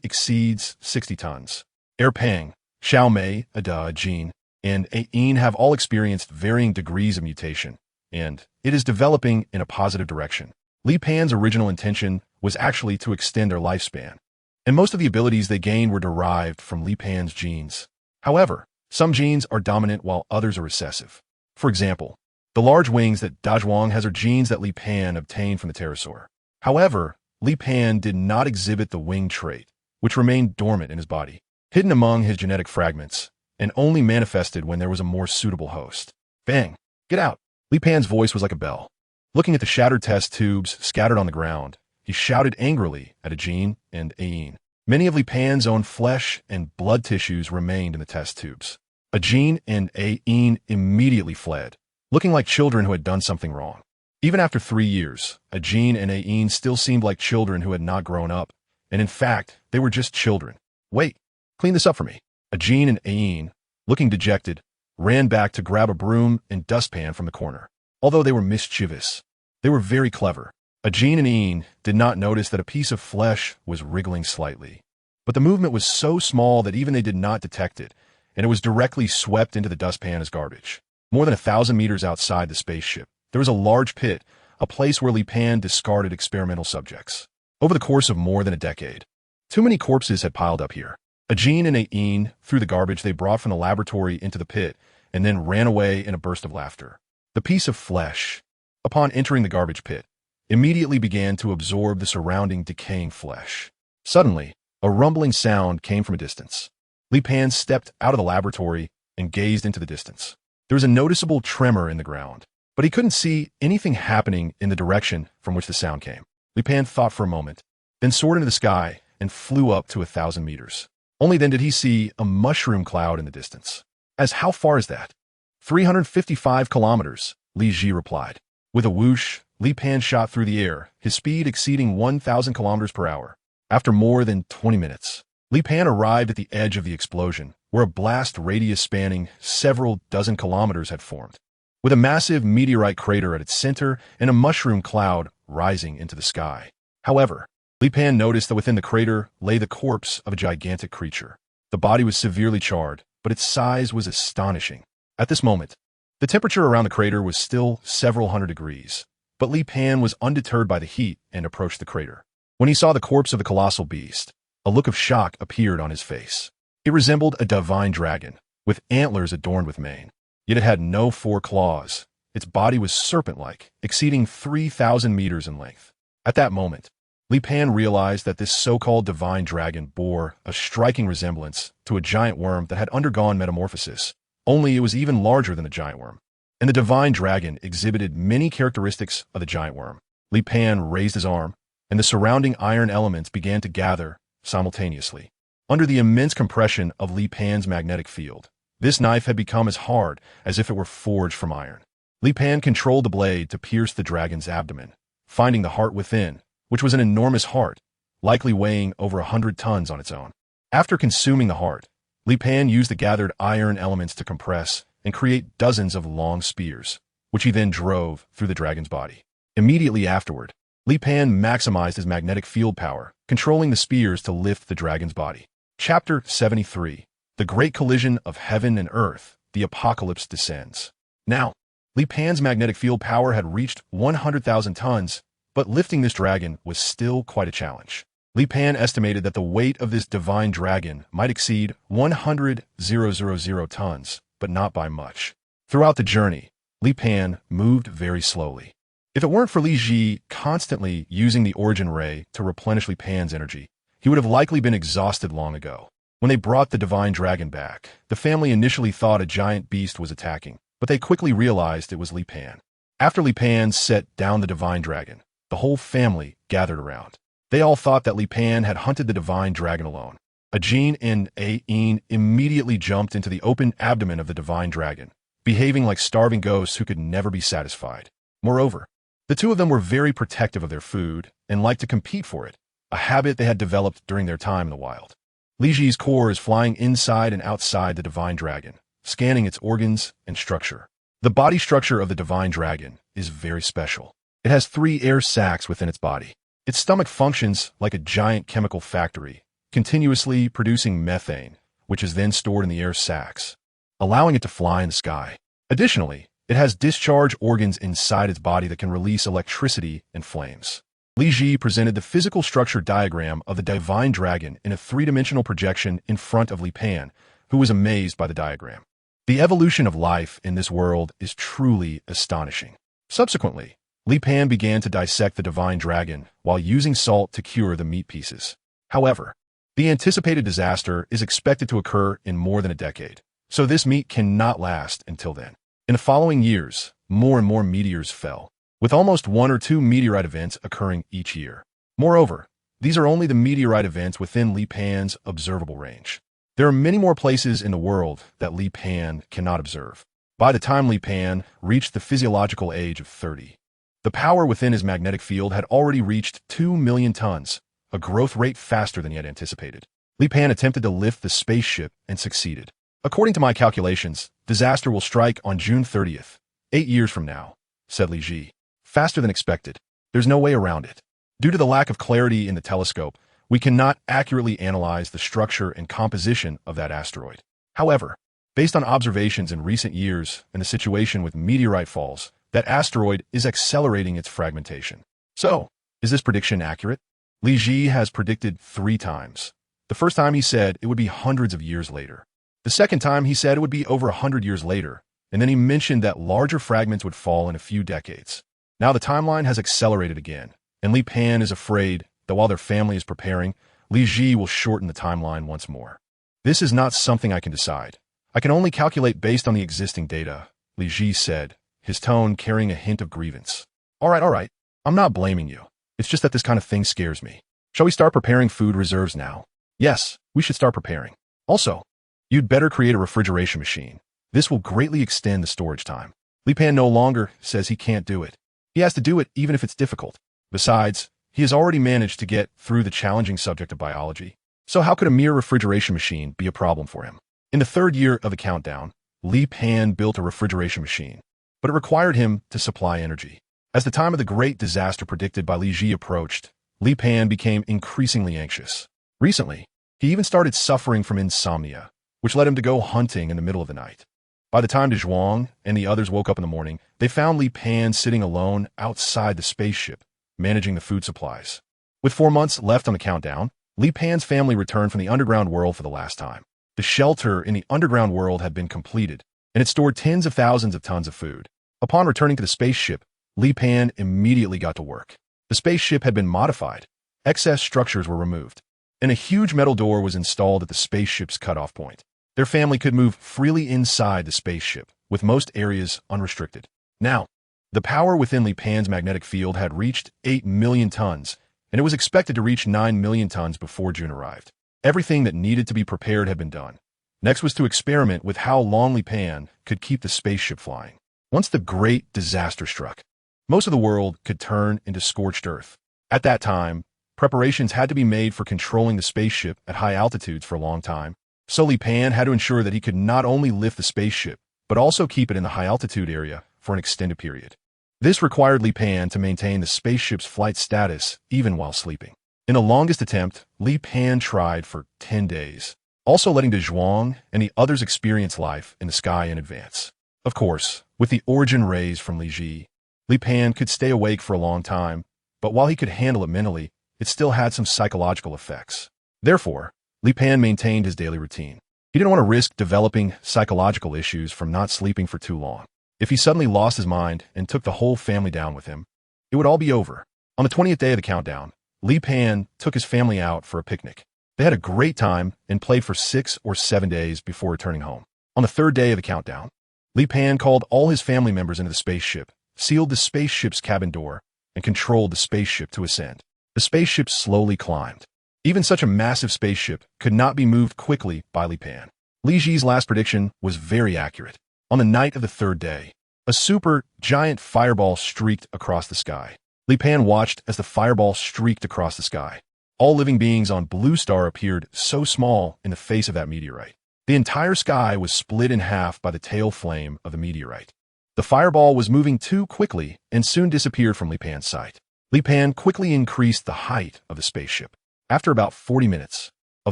exceeds 60 tons. Peng, Xiaomei, Ada, Jin, and Ain have all experienced varying degrees of mutation, and it is developing in a positive direction. Li Pan's original intention was actually to extend their lifespan, and most of the abilities they gained were derived from Li Pan's genes. However, some genes are dominant while others are recessive. For example, the large wings that Dazhuang has are genes that Li Pan obtained from the pterosaur. However, Li Pan did not exhibit the wing trait, which remained dormant in his body, hidden among his genetic fragments, and only manifested when there was a more suitable host. Bang! Get out! Li Pan's voice was like a bell. Looking at the shattered test tubes scattered on the ground, he shouted angrily at Ajin and Ain. Many of Li Pan's own flesh and blood tissues remained in the test tubes. Ajin and Ain immediately fled, looking like children who had done something wrong. Even after 3 years, Ajin and Ain still seemed like children who had not grown up, and in fact, they were just children. Wait, clean this up for me. Ajin and Ain, looking dejected, ran back to grab a broom and dustpan from the corner. Although they were mischievous, they were very clever. Ajin and Ain did not notice that a piece of flesh was wriggling slightly. But the movement was so small that even they did not detect it, and it was directly swept into the dustpan as garbage. More than 1,000 meters outside the spaceship, there was a large pit, a place where Li Pan discarded experimental subjects. Over the course of more than a decade, too many corpses had piled up here. Ajin and Ain threw the garbage they brought from the laboratory into the pit and then ran away in a burst of laughter. The piece of flesh, upon entering the garbage pit, immediately began to absorb the surrounding decaying flesh. Suddenly, a rumbling sound came from a distance. Li Pan stepped out of the laboratory and gazed into the distance. There was a noticeable tremor in the ground, but he couldn't see anything happening in the direction from which the sound came. Li Pan thought for a moment, then soared into the sky and flew up to 1,000 meters. Only then did he see a mushroom cloud in the distance. How far is that? 355 kilometers, Li Ji replied. With a whoosh, Li Pan shot through the air, his speed exceeding 1,000 kilometers per hour. After more than 20 minutes, Li Pan arrived at the edge of the explosion, where a blast radius spanning several dozen kilometers had formed, with a massive meteorite crater at its center and a mushroom cloud rising into the sky. However, Li Pan noticed that within the crater lay the corpse of a gigantic creature. The body was severely charred, but its size was astonishing. At this moment, the temperature around the crater was still several hundred degrees, but Li Pan was undeterred by the heat and approached the crater. When he saw the corpse of the colossal beast, a look of shock appeared on his face. It resembled a divine dragon, with antlers adorned with mane. Yet it had no 4 claws. Its body was serpent-like, exceeding 3,000 meters in length. At that moment, Li Pan realized that this so-called divine dragon bore a striking resemblance to a giant worm that had undergone metamorphosis, only it was even larger than the giant worm. And the divine dragon exhibited many characteristics of the giant worm. Li Pan raised his arm, and the surrounding iron elements began to gather simultaneously. Under the immense compression of Li Pan's magnetic field, this knife had become as hard as if it were forged from iron. Li Pan controlled the blade to pierce the dragon's abdomen, finding the heart within, which was an enormous heart, likely weighing over 100 tons on its own. After consuming the heart, Li Pan used the gathered iron elements to compress and create dozens of long spears, which he then drove through the dragon's body. Immediately afterward, Li Pan maximized his magnetic field power, controlling the spears to lift the dragon's body. Chapter 73. The Great Collision of Heaven and Earth, the Apocalypse Descends. Now, Li Pan's magnetic field power had reached 100,000 tons, but lifting this dragon was still quite a challenge. Li Pan estimated that the weight of this divine dragon might exceed 100,000 tons, but not by much. Throughout the journey, Li Pan moved very slowly. If it weren't for Li Ji constantly using the origin ray to replenish Li Pan's energy, he would have likely been exhausted long ago. When they brought the divine dragon back, the family initially thought a giant beast was attacking, but they quickly realized it was Li Pan. After Li Pan set down the divine dragon, the whole family gathered around. They all thought that Li Pan had hunted the divine dragon alone. Ajin and Ain immediately jumped into the open abdomen of the divine dragon, behaving like starving ghosts who could never be satisfied. Moreover, the two of them were very protective of their food and liked to compete for it, a habit they had developed during their time in the wild. Li Ji's core is flying inside and outside the divine dragon, scanning its organs and structure. The body structure of the divine dragon is very special. It has 3 air sacs within its body. Its stomach functions like a giant chemical factory, continuously producing methane, which is then stored in the air sacs, allowing it to fly in the sky. Additionally, it has discharge organs inside its body that can release electricity and flames. Li Ji presented the physical structure diagram of the divine dragon in a 3-dimensional projection in front of Li Pan, who was amazed by the diagram. The evolution of life in this world is truly astonishing. Subsequently, Li Pan began to dissect the divine dragon while using salt to cure the meat pieces. However, the anticipated disaster is expected to occur in more than a decade, so this meat cannot last until then. In the following years, more and more meteors fell, with almost 1 or 2 meteorite events occurring each year. Moreover, these are only the meteorite events within Li Pan's observable range. There are many more places in the world that Li Pan cannot observe. By the time Li Pan reached the physiological age of 30, the power within his magnetic field had already reached 2 million tons, a growth rate faster than he had anticipated. Li Pan attempted to lift the spaceship and succeeded. According to my calculations, disaster will strike on June 30th, 8 years from now, said Li Ji. Faster than expected. There's no way around it. Due to the lack of clarity in the telescope, we cannot accurately analyze the structure and composition of that asteroid. However, based on observations in recent years and the situation with meteorite falls, that asteroid is accelerating its fragmentation. So, is this prediction accurate? Li Ji has predicted 3 times. The first time he said it would be hundreds of years later. The second time he said it would be over 100 years later, and then he mentioned that larger fragments would fall in a few decades. Now the timeline has accelerated again, and Li Pan is afraid that while their family is preparing, Li Ji will shorten the timeline once more. This is not something I can decide. I can only calculate based on the existing data, Li Ji said, his tone carrying a hint of grievance. All right. I'm not blaming you. It's just that this kind of thing scares me. Shall we start preparing food reserves now? Yes, we should start preparing. Also, you'd better create a refrigeration machine. This will greatly extend the storage time. Li Pan no longer says he can't do it. He has to do it even if it's difficult. Besides, he has already managed to get through the challenging subject of biology. So how could a mere refrigeration machine be a problem for him? In the 3rd year of the countdown, Li Pan built a refrigeration machine, but it required him to supply energy. As the time of the great disaster predicted by Li Ji approached, Li Pan became increasingly anxious. Recently, he even started suffering from insomnia, which led him to go hunting in the middle of the night. By the time Dazhuang and the others woke up in the morning, they found Li Pan sitting alone outside the spaceship, managing the food supplies. With 4 months left on the countdown, Li Pan's family returned from the underground world for the last time. The shelter in the underground world had been completed, and it stored tens of thousands of tons of food. Upon returning to the spaceship, Li Pan immediately got to work. The spaceship had been modified. Excess structures were removed, and a huge metal door was installed at the spaceship's cutoff point. Their family could move freely inside the spaceship, with most areas unrestricted. Now, the power within Li Pan's magnetic field had reached 8 million tons, and it was expected to reach 9 million tons before June arrived. Everything that needed to be prepared had been done. Next was to experiment with how long Li Pan could keep the spaceship flying. Once the great disaster struck, most of the world could turn into scorched earth. At that time, preparations had to be made for controlling the spaceship at high altitudes for a long time. So Li Pan had to ensure that he could not only lift the spaceship, but also keep it in the high altitude area for an extended period. This required Li Pan to maintain the spaceship's flight status even while sleeping. In the longest attempt, Li Pan tried for 10 days, also letting Dazhuang and the others experience life in the sky in advance. Of course, with the origin rays from Li Ji, Li Pan could stay awake for a long time, but while he could handle it mentally, it still had some psychological effects. Therefore, Li Pan maintained his daily routine. He didn't want to risk developing psychological issues from not sleeping for too long. If he suddenly lost his mind and took the whole family down with him, it would all be over. On the 20th day of the countdown, Li Pan took his family out for a picnic. They had a great time and played for 6 or 7 days before returning home. On the 3rd day of the countdown, Li Pan called all his family members into the spaceship, sealed the spaceship's cabin door, and controlled the spaceship to ascend. The spaceship slowly climbed. Even such a massive spaceship could not be moved quickly by Li Pan. Li Ji's last prediction was very accurate. On the night of the 3rd day, a super-giant fireball streaked across the sky. Li Pan watched as the fireball streaked across the sky. All living beings on Blue Star appeared so small in the face of that meteorite. The entire sky was split in half by the tail flame of the meteorite. The fireball was moving too quickly and soon disappeared from Li Pan's sight. Li Pan quickly increased the height of the spaceship. After about 40 minutes, a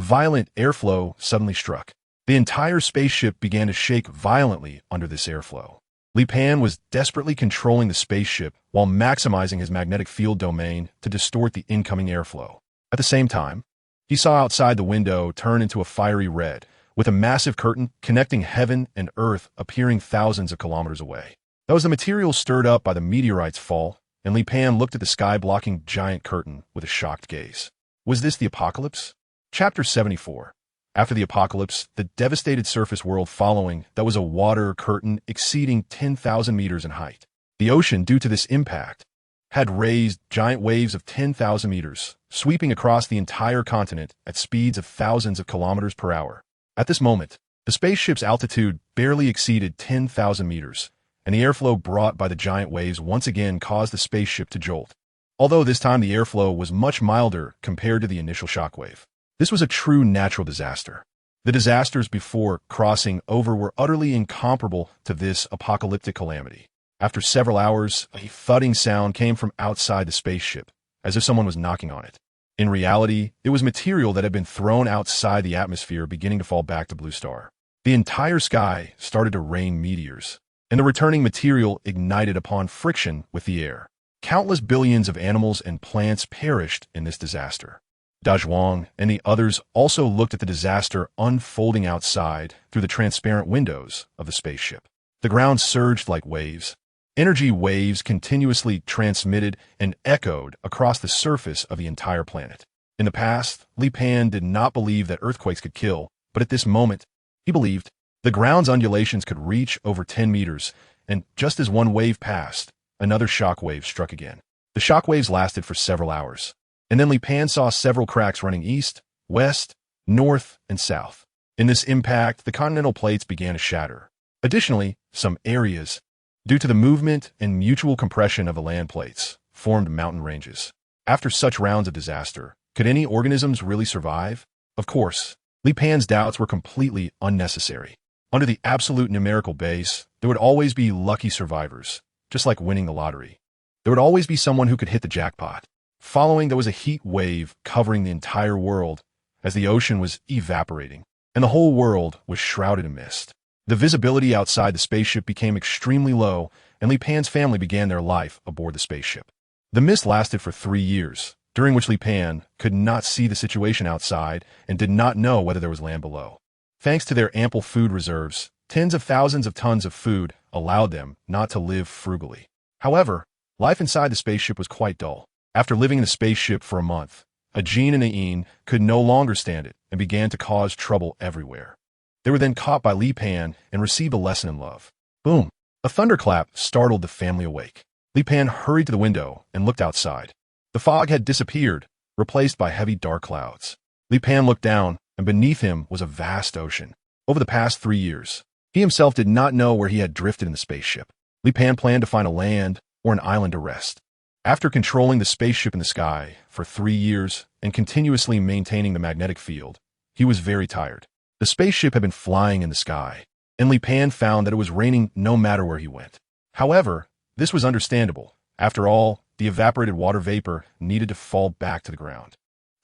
violent airflow suddenly struck. The entire spaceship began to shake violently under this airflow. Li Pan was desperately controlling the spaceship while maximizing his magnetic field domain to distort the incoming airflow. At the same time, he saw outside the window turn into a fiery red, with a massive curtain connecting heaven and earth appearing thousands of kilometers away. That was the material stirred up by the meteorite's fall, and Li Pan looked at the sky-blocking giant curtain with a shocked gaze. Was this the apocalypse? Chapter 74. After the apocalypse, the devastated surface world following that was a water curtain exceeding 10,000 meters in height. The ocean, due to this impact, had raised giant waves of 10,000 meters, sweeping across the entire continent at speeds of thousands of kilometers per hour. At this moment, the spaceship's altitude barely exceeded 10,000 meters, and the airflow brought by the giant waves once again caused the spaceship to jolt. Although this time the airflow was much milder compared to the initial shockwave. This was a true natural disaster. The disasters before crossing over were utterly incomparable to this apocalyptic calamity. After several hours, a thudding sound came from outside the spaceship, as if someone was knocking on it. In reality, it was material that had been thrown outside the atmosphere beginning to fall back to Blue Star. The entire sky started to rain meteors, and the returning material ignited upon friction with the air. Countless billions of animals and plants perished in this disaster. Dazhuang and the others also looked at the disaster unfolding outside through the transparent windows of the spaceship. The ground surged like waves. Energy waves continuously transmitted and echoed across the surface of the entire planet. In the past, Li Pan did not believe that earthquakes could kill, but at this moment, he believed the ground's undulations could reach over 10 meters, and just as one wave passed, another shock wave struck again. The shock waves lasted for several hours. And then Li Pan saw several cracks running east, west, north, and south. In this impact, the continental plates began to shatter. Additionally, some areas, due to the movement and mutual compression of the land plates, formed mountain ranges. After such rounds of disaster, could any organisms really survive? Of course, Li Pan's doubts were completely unnecessary. Under the absolute numerical base, there would always be lucky survivors, just like winning the lottery. There would always be someone who could hit the jackpot. Following, there was a heat wave covering the entire world as the ocean was evaporating, and the whole world was shrouded in mist. The visibility outside the spaceship became extremely low, and Li Pan's family began their life aboard the spaceship. The mist lasted for 3 years, during which Li Pan could not see the situation outside and did not know whether there was land below. Thanks to their ample food reserves, tens of thousands of tons of food allowed them not to live frugally. However, life inside the spaceship was quite dull. After living in the spaceship for a month, Ajin and Ain could no longer stand it and began to cause trouble everywhere. They were then caught by Li Pan and received a lesson in love. Boom! A thunderclap startled the family awake. Li Pan hurried to the window and looked outside. The fog had disappeared, replaced by heavy dark clouds. Li Pan looked down, and beneath him was a vast ocean. Over the past 3 years, he himself did not know where he had drifted in the spaceship. Li Pan planned to find a land or an island to rest. After controlling the spaceship in the sky for 3 years and continuously maintaining the magnetic field, he was very tired. The spaceship had been flying in the sky, and Li Pan found that it was raining no matter where he went. However, this was understandable. After all, the evaporated water vapor needed to fall back to the ground.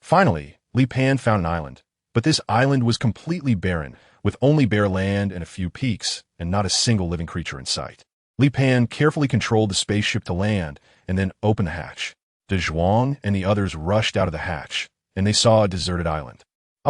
Finally, Li Pan found an island, but this island was completely barren, with only bare land and a few peaks, and not a single living creature in sight. Li Pan carefully controlled the spaceship to land and then opened the hatch. Dazhuang and the others rushed out of the hatch, and they saw a deserted island.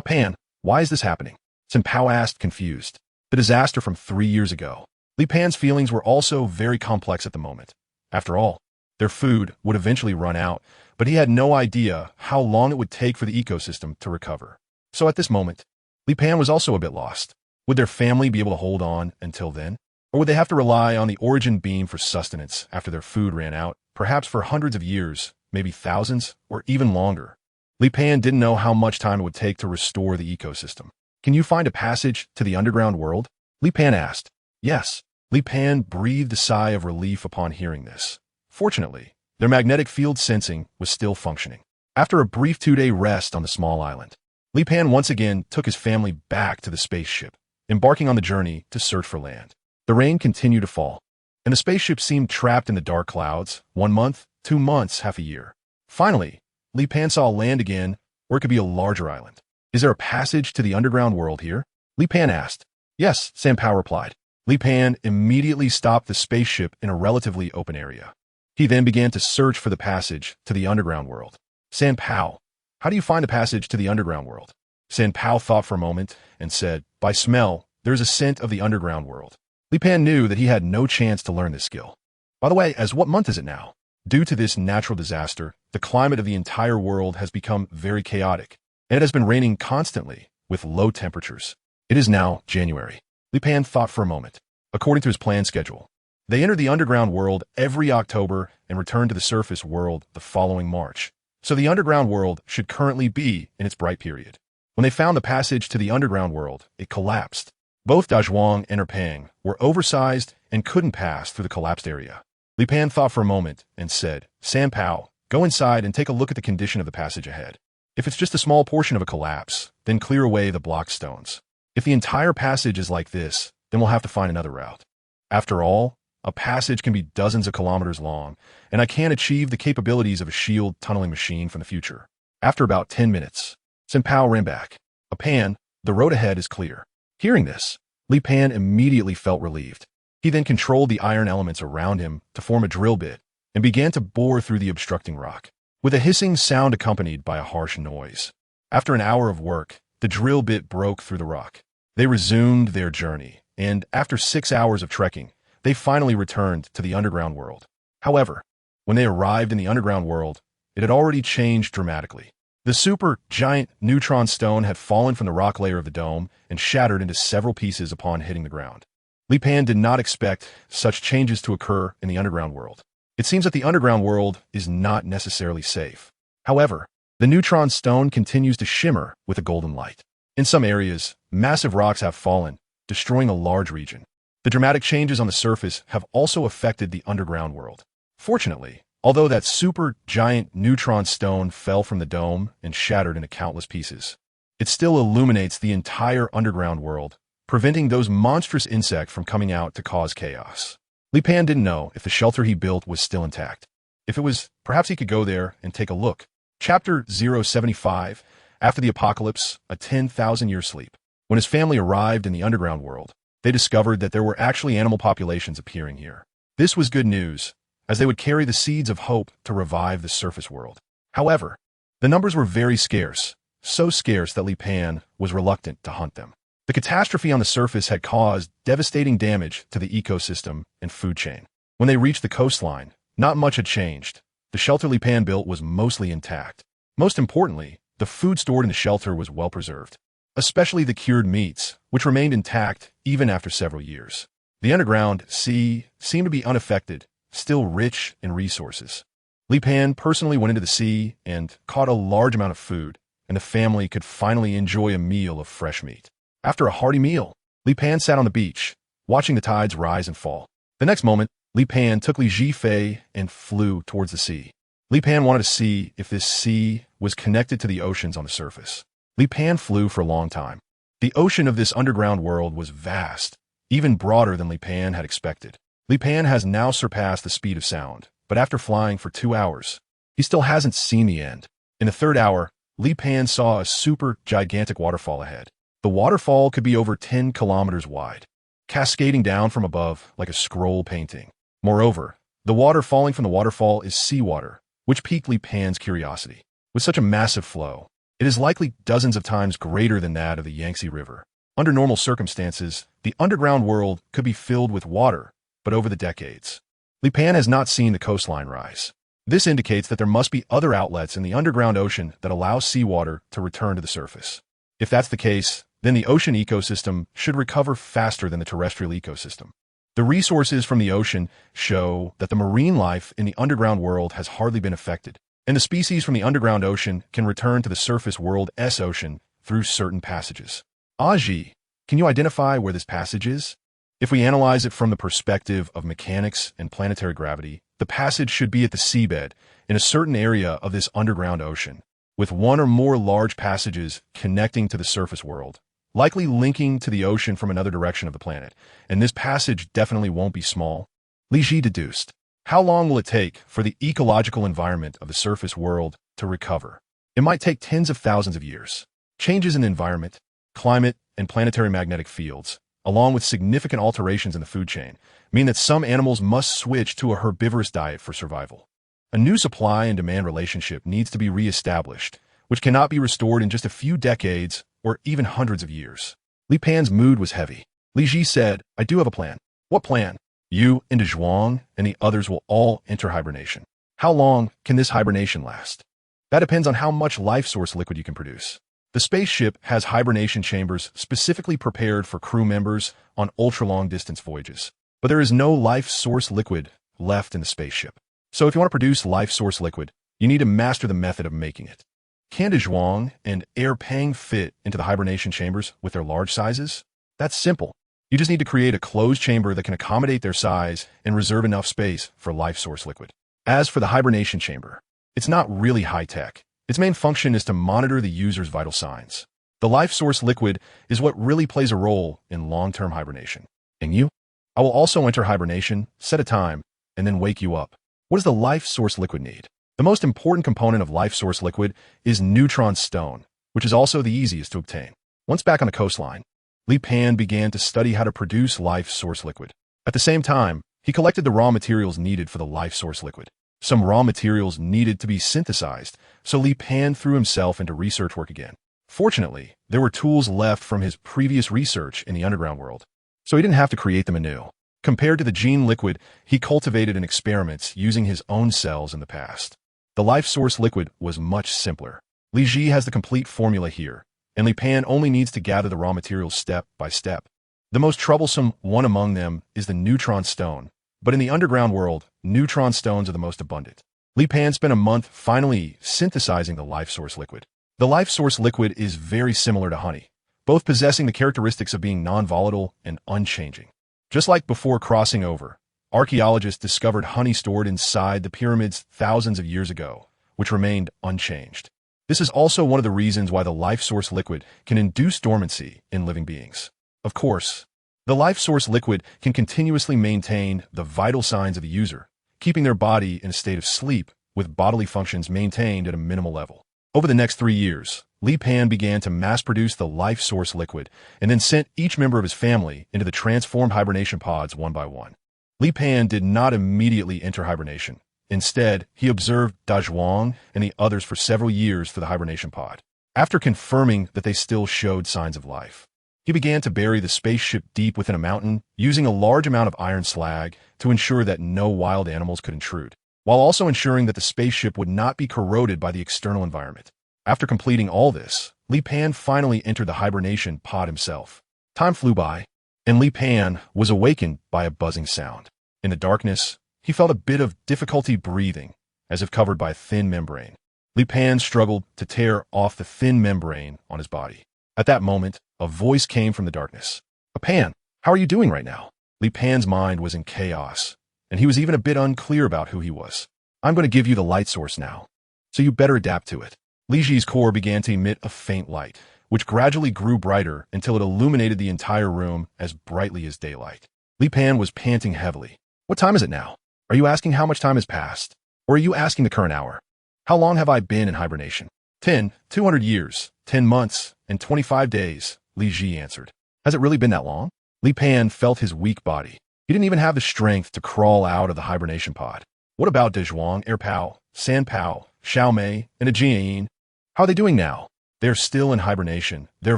Pan, why is this happening? Sun Pao asked, confused. The disaster from 3 years ago. Li Pan's feelings were also very complex at the moment. After all, their food would eventually run out, but he had no idea how long it would take for the ecosystem to recover. So at this moment, Li Pan was also a bit lost. Would their family be able to hold on until then? Or would they have to rely on the origin beam for sustenance after their food ran out, perhaps for hundreds of years, maybe thousands, or even longer? Li Pan didn't know how much time it would take to restore the ecosystem. Can you find a passage to the underground world? Li Pan asked. Yes. Li Pan breathed a sigh of relief upon hearing this. Fortunately, their magnetic field sensing was still functioning. After a brief 2-day rest on the small island, Li Pan once again took his family back to the spaceship, embarking on the journey to search for land. The rain continued to fall, and the spaceship seemed trapped in the dark clouds, 1 month, 2 months, half a year. Finally, Li Pan saw land again, or it could be a larger island. Is there a passage to the underground world here? Li Pan asked. Yes, San Pao replied. Li Pan immediately stopped the spaceship in a relatively open area. He then began to search for the passage to the underground world. San Pao, how do you find the passage to the underground world? San Pao thought for a moment and said, by smell, there is a scent of the underground world. Li Pan knew that he had no chance to learn this skill. By the way, as what month is it now? Due to this natural disaster, the climate of the entire world has become very chaotic, and it has been raining constantly with low temperatures. It is now January. Li Pan thought for a moment. According to his planned schedule, they entered the underground world every October and returned to the surface world the following March. So the underground world should currently be in its bright period. When they found the passage to the underground world, it collapsed. Both Dazhuang and Erpang were oversized and couldn't pass through the collapsed area. Li Pan thought for a moment and said, San Pao, go inside and take a look at the condition of the passage ahead. If it's just a small portion of a collapse, then clear away the blocked stones. If the entire passage is like this, then we'll have to find another route. After all, a passage can be dozens of kilometers long, and I can't achieve the capabilities of a shield tunneling machine from the future. After about 10 minutes, San Pao ran back. Pan, the road ahead is clear. Hearing this, Li Pan immediately felt relieved. He then controlled the iron elements around him to form a drill bit and began to bore through the obstructing rock, with a hissing sound accompanied by a harsh noise. After an hour of work, the drill bit broke through the rock. They resumed their journey, and after 6 hours of trekking, they finally returned to the underground world. However, when they arrived in the underground world, it had already changed dramatically. The super-giant neutron stone had fallen from the rock layer of the dome and shattered into several pieces upon hitting the ground. Li Pan did not expect such changes to occur in the underground world. It seems that the underground world is not necessarily safe. However, the neutron stone continues to shimmer with a golden light. In some areas, massive rocks have fallen, destroying a large region. The dramatic changes on the surface have also affected the underground world. Fortunately, although that super-giant neutron stone fell from the dome and shattered into countless pieces, it still illuminates the entire underground world, preventing those monstrous insects from coming out to cause chaos. Li Pan didn't know if the shelter he built was still intact. If it was, perhaps he could go there and take a look. Chapter 075, After the Apocalypse, a 10,000-year sleep. When his family arrived in the underground world, they discovered that there were actually animal populations appearing here. This was good news, as they would carry the seeds of hope to revive the surface world. However, the numbers were very scarce, so scarce that Li Pan was reluctant to hunt them. The catastrophe on the surface had caused devastating damage to the ecosystem and food chain. When they reached the coastline, not much had changed. The shelter Li Pan built was mostly intact. Most importantly, the food stored in the shelter was well preserved, especially the cured meats, which remained intact even after several years. The underground sea seemed to be unaffected, still rich in resources. Li Pan personally went into the sea and caught a large amount of food, and the family could finally enjoy a meal of fresh meat. After a hearty meal, Li Pan sat on the beach, watching the tides rise and fall. The next moment, Li Pan took Li Zhifei and flew towards the sea. Li Pan wanted to see if this sea was connected to the oceans on the surface. Li Pan flew for a long time. The ocean of this underground world was vast, even broader than Li Pan had expected. Li Pan has now surpassed the speed of sound, but after flying for 2 hours, he still hasn't seen the end. In the third hour, Li Pan saw a super-gigantic waterfall ahead. The waterfall could be over 10 kilometers wide, cascading down from above like a scroll painting. Moreover, the water falling from the waterfall is seawater, which piqued Li Pan's curiosity. With such a massive flow, it is likely dozens of times greater than that of the Yangtze River. Under normal circumstances, the underground world could be filled with water, but over the decades, Li Pan has not seen the coastline rise. This indicates that there must be other outlets in the underground ocean that allow seawater to return to the surface. If that's the case, then the ocean ecosystem should recover faster than the terrestrial ecosystem. The resources from the ocean show that the marine life in the underground world has hardly been affected, and the species from the underground ocean can return to the surface world's ocean through certain passages. Aji, can you identify where this passage is? If we analyze it from the perspective of mechanics and planetary gravity, the passage should be at the seabed in a certain area of this underground ocean, with one or more large passages connecting to the surface world, likely linking to the ocean from another direction of the planet, and this passage definitely won't be small. Li Ji deduced. How long will it take for the ecological environment of the surface world to recover? It might take tens of thousands of years. Changes in the environment, climate, and planetary magnetic fields, along with significant alterations in the food chain, mean that some animals must switch to a herbivorous diet for survival. A new supply and demand relationship needs to be re-established, which cannot be restored in just a few decades or even hundreds of years. Li Pan's mood was heavy. Li Ji said, I do have a plan. What plan? You and Dazhuang and the others will all enter hibernation. How long can this hibernation last? That depends on how much life source liquid you can produce. The spaceship has hibernation chambers specifically prepared for crew members on ultra-long distance voyages. But there is no life source liquid left in the spaceship. So if you want to produce life source liquid, you need to master the method of making it. Can Dazhuang and Air Pang fit into the hibernation chambers with their large sizes? That's simple. You just need to create a closed chamber that can accommodate their size and reserve enough space for life source liquid. As for the hibernation chamber, it's not really high-tech. Its main function is to monitor the user's vital signs. The life source liquid is what really plays a role in long-term hibernation. And you? I will also enter hibernation, set a time, and then wake you up. What does the life source liquid need? The most important component of life source liquid is neutron stone, which is also the easiest to obtain. Once back on the coastline, Li Pan began to study how to produce life source liquid. At the same time, he collected the raw materials needed for the life source liquid. Some raw materials needed to be synthesized, so Li Pan threw himself into research work again. Fortunately, there were tools left from his previous research in the underground world, so he didn't have to create them anew. Compared to the gene liquid he cultivated in experiments using his own cells in the past, the life source liquid was much simpler. Li Ji has the complete formula here, and Li Pan only needs to gather the raw materials step by step. The most troublesome one among them is the neutron stone, but in the underground world, neutron stones are the most abundant. Li Pan spent a month finally synthesizing the life source liquid. The life source liquid is very similar to honey, both possessing the characteristics of being non-volatile and unchanging. Just like before crossing over, archaeologists discovered honey stored inside the pyramids thousands of years ago, which remained unchanged. This is also one of the reasons why the life source liquid can induce dormancy in living beings. Of course, the life source liquid can continuously maintain the vital signs of the user, keeping their body in a state of sleep with bodily functions maintained at a minimal level. Over the next 3 years, Li Pan began to mass-produce the life source liquid and then sent each member of his family into the transformed hibernation pods one by one. Li Pan did not immediately enter hibernation. Instead, he observed Dazhuang and the others for several years for the hibernation pod. After confirming that they still showed signs of life, he began to bury the spaceship deep within a mountain, using a large amount of iron slag to ensure that no wild animals could intrude, while also ensuring that the spaceship would not be corroded by the external environment. After completing all this, Li Pan finally entered the hibernation pod himself. Time flew by, and Li Pan was awakened by a buzzing sound. In the darkness, he felt a bit of difficulty breathing, as if covered by a thin membrane. Li Pan struggled to tear off the thin membrane on his body. At that moment, a voice came from the darkness. Pan, how are you doing right now? Li Pan's mind was in chaos, and he was even a bit unclear about who he was. I'm going to give you the light source now, so you better adapt to it. Li Ji's core began to emit a faint light, which gradually grew brighter until it illuminated the entire room as brightly as daylight. Li Pan was panting heavily. What time is it now? Are you asking how much time has passed? Or are you asking the current hour? How long have I been in hibernation? 200 years, 10 months, and 25 days, Li Ji answered. Has it really been that long? Li Pan felt his weak body. He didn't even have the strength to crawl out of the hibernation pod. What about Dazhuang, Air Pao, San Pao, Xiao Mei, and Ajian? How are they doing now? They're still in hibernation. Their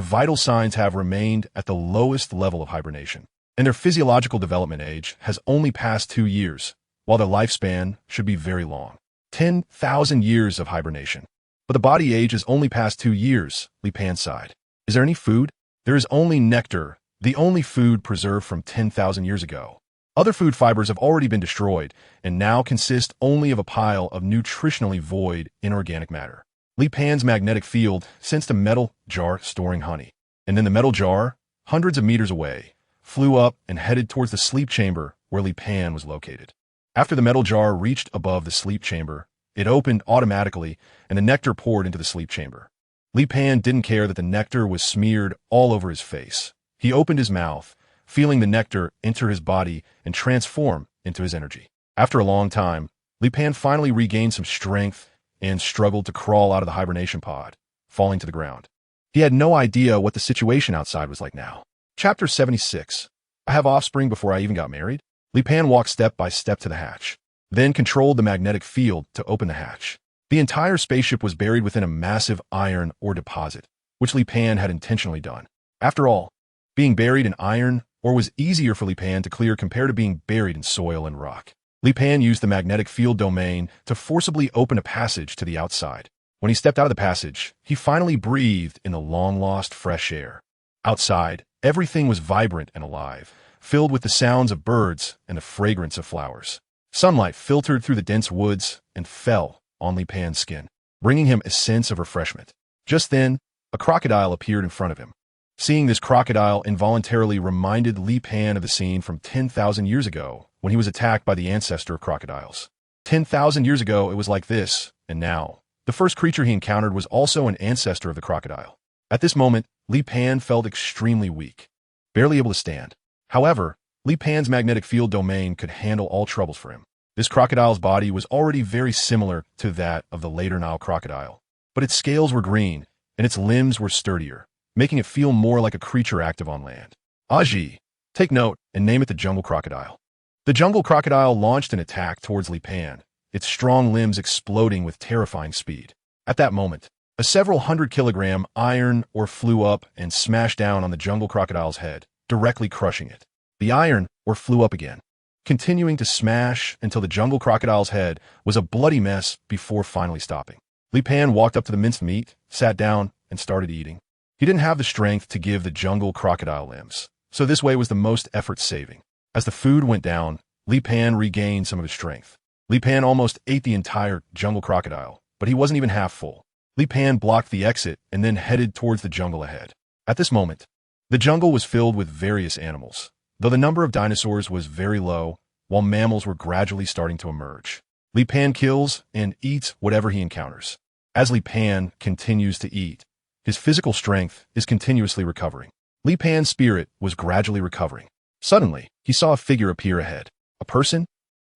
vital signs have remained at the lowest level of hibernation, and their physiological development age has only passed 2 years, while their lifespan should be very long. 10,000 years of hibernation. But the body age is only past 2 years, Li Pan sighed. Is there any food? There is only nectar, the only food preserved from 10,000 years ago. Other food fibers have already been destroyed and now consist only of a pile of nutritionally void inorganic matter. Li Pan's magnetic field sensed a metal jar storing honey, and then the metal jar, hundreds of meters away, flew up and headed towards the sleep chamber where Li Pan was located. After the metal jar reached above the sleep chamber, it opened automatically and the nectar poured into the sleep chamber. Li Pan didn't care that the nectar was smeared all over his face. He opened his mouth, feeling the nectar enter his body and transform into his energy. After a long time, Li Pan finally regained some strength and struggled to crawl out of the hibernation pod, falling to the ground. He had no idea what the situation outside was like now. Chapter 76. I have offspring before I even got married? Li Pan walked step by step to the hatch, then controlled the magnetic field to open the hatch. The entire spaceship was buried within a massive iron ore deposit, which Li Pan had intentionally done. After all, being buried in iron ore was easier for Li Pan to clear compared to being buried in soil and rock. Li Pan used the magnetic field domain to forcibly open a passage to the outside. When he stepped out of the passage, he finally breathed in the long-lost fresh air. Outside, everything was vibrant and alive, filled with the sounds of birds and the fragrance of flowers. Sunlight filtered through the dense woods and fell on Li Pan's skin, bringing him a sense of refreshment. Just then, a crocodile appeared in front of him. Seeing this crocodile involuntarily reminded Li Pan of the scene from 10,000 years ago when he was attacked by the ancestor of crocodiles. 10,000 years ago, it was like this, and now, the first creature he encountered was also an ancestor of the crocodile. At this moment, Li Pan felt extremely weak, barely able to stand. However, Li Pan's magnetic field domain could handle all troubles for him. This crocodile's body was already very similar to that of the later Nile crocodile, but its scales were green and its limbs were sturdier, making it feel more like a creature active on land. Aji, take note and name it the jungle crocodile. The jungle crocodile launched an attack towards Li Pan, its strong limbs exploding with terrifying speed. At that moment, a several 100-kilogram iron ore flew up and smashed down on the jungle crocodile's head, directly crushing it. The iron ore flew up again, continuing to smash until the jungle crocodile's head was a bloody mess before finally stopping. Li Pan walked up to the minced meat, sat down, and started eating. He didn't have the strength to give the jungle crocodile limbs, so this way was the most effort-saving. As the food went down, Li Pan regained some of his strength. Li Pan almost ate the entire jungle crocodile, but he wasn't even half full. Li Pan blocked the exit and then headed towards the jungle ahead. At this moment, the jungle was filled with various animals, though the number of dinosaurs was very low, while mammals were gradually starting to emerge. Li Pan kills and eats whatever he encounters. As Li Pan continues to eat, his physical strength is continuously recovering. Li Pan's spirit was gradually recovering. Suddenly, he saw a figure appear ahead. A person?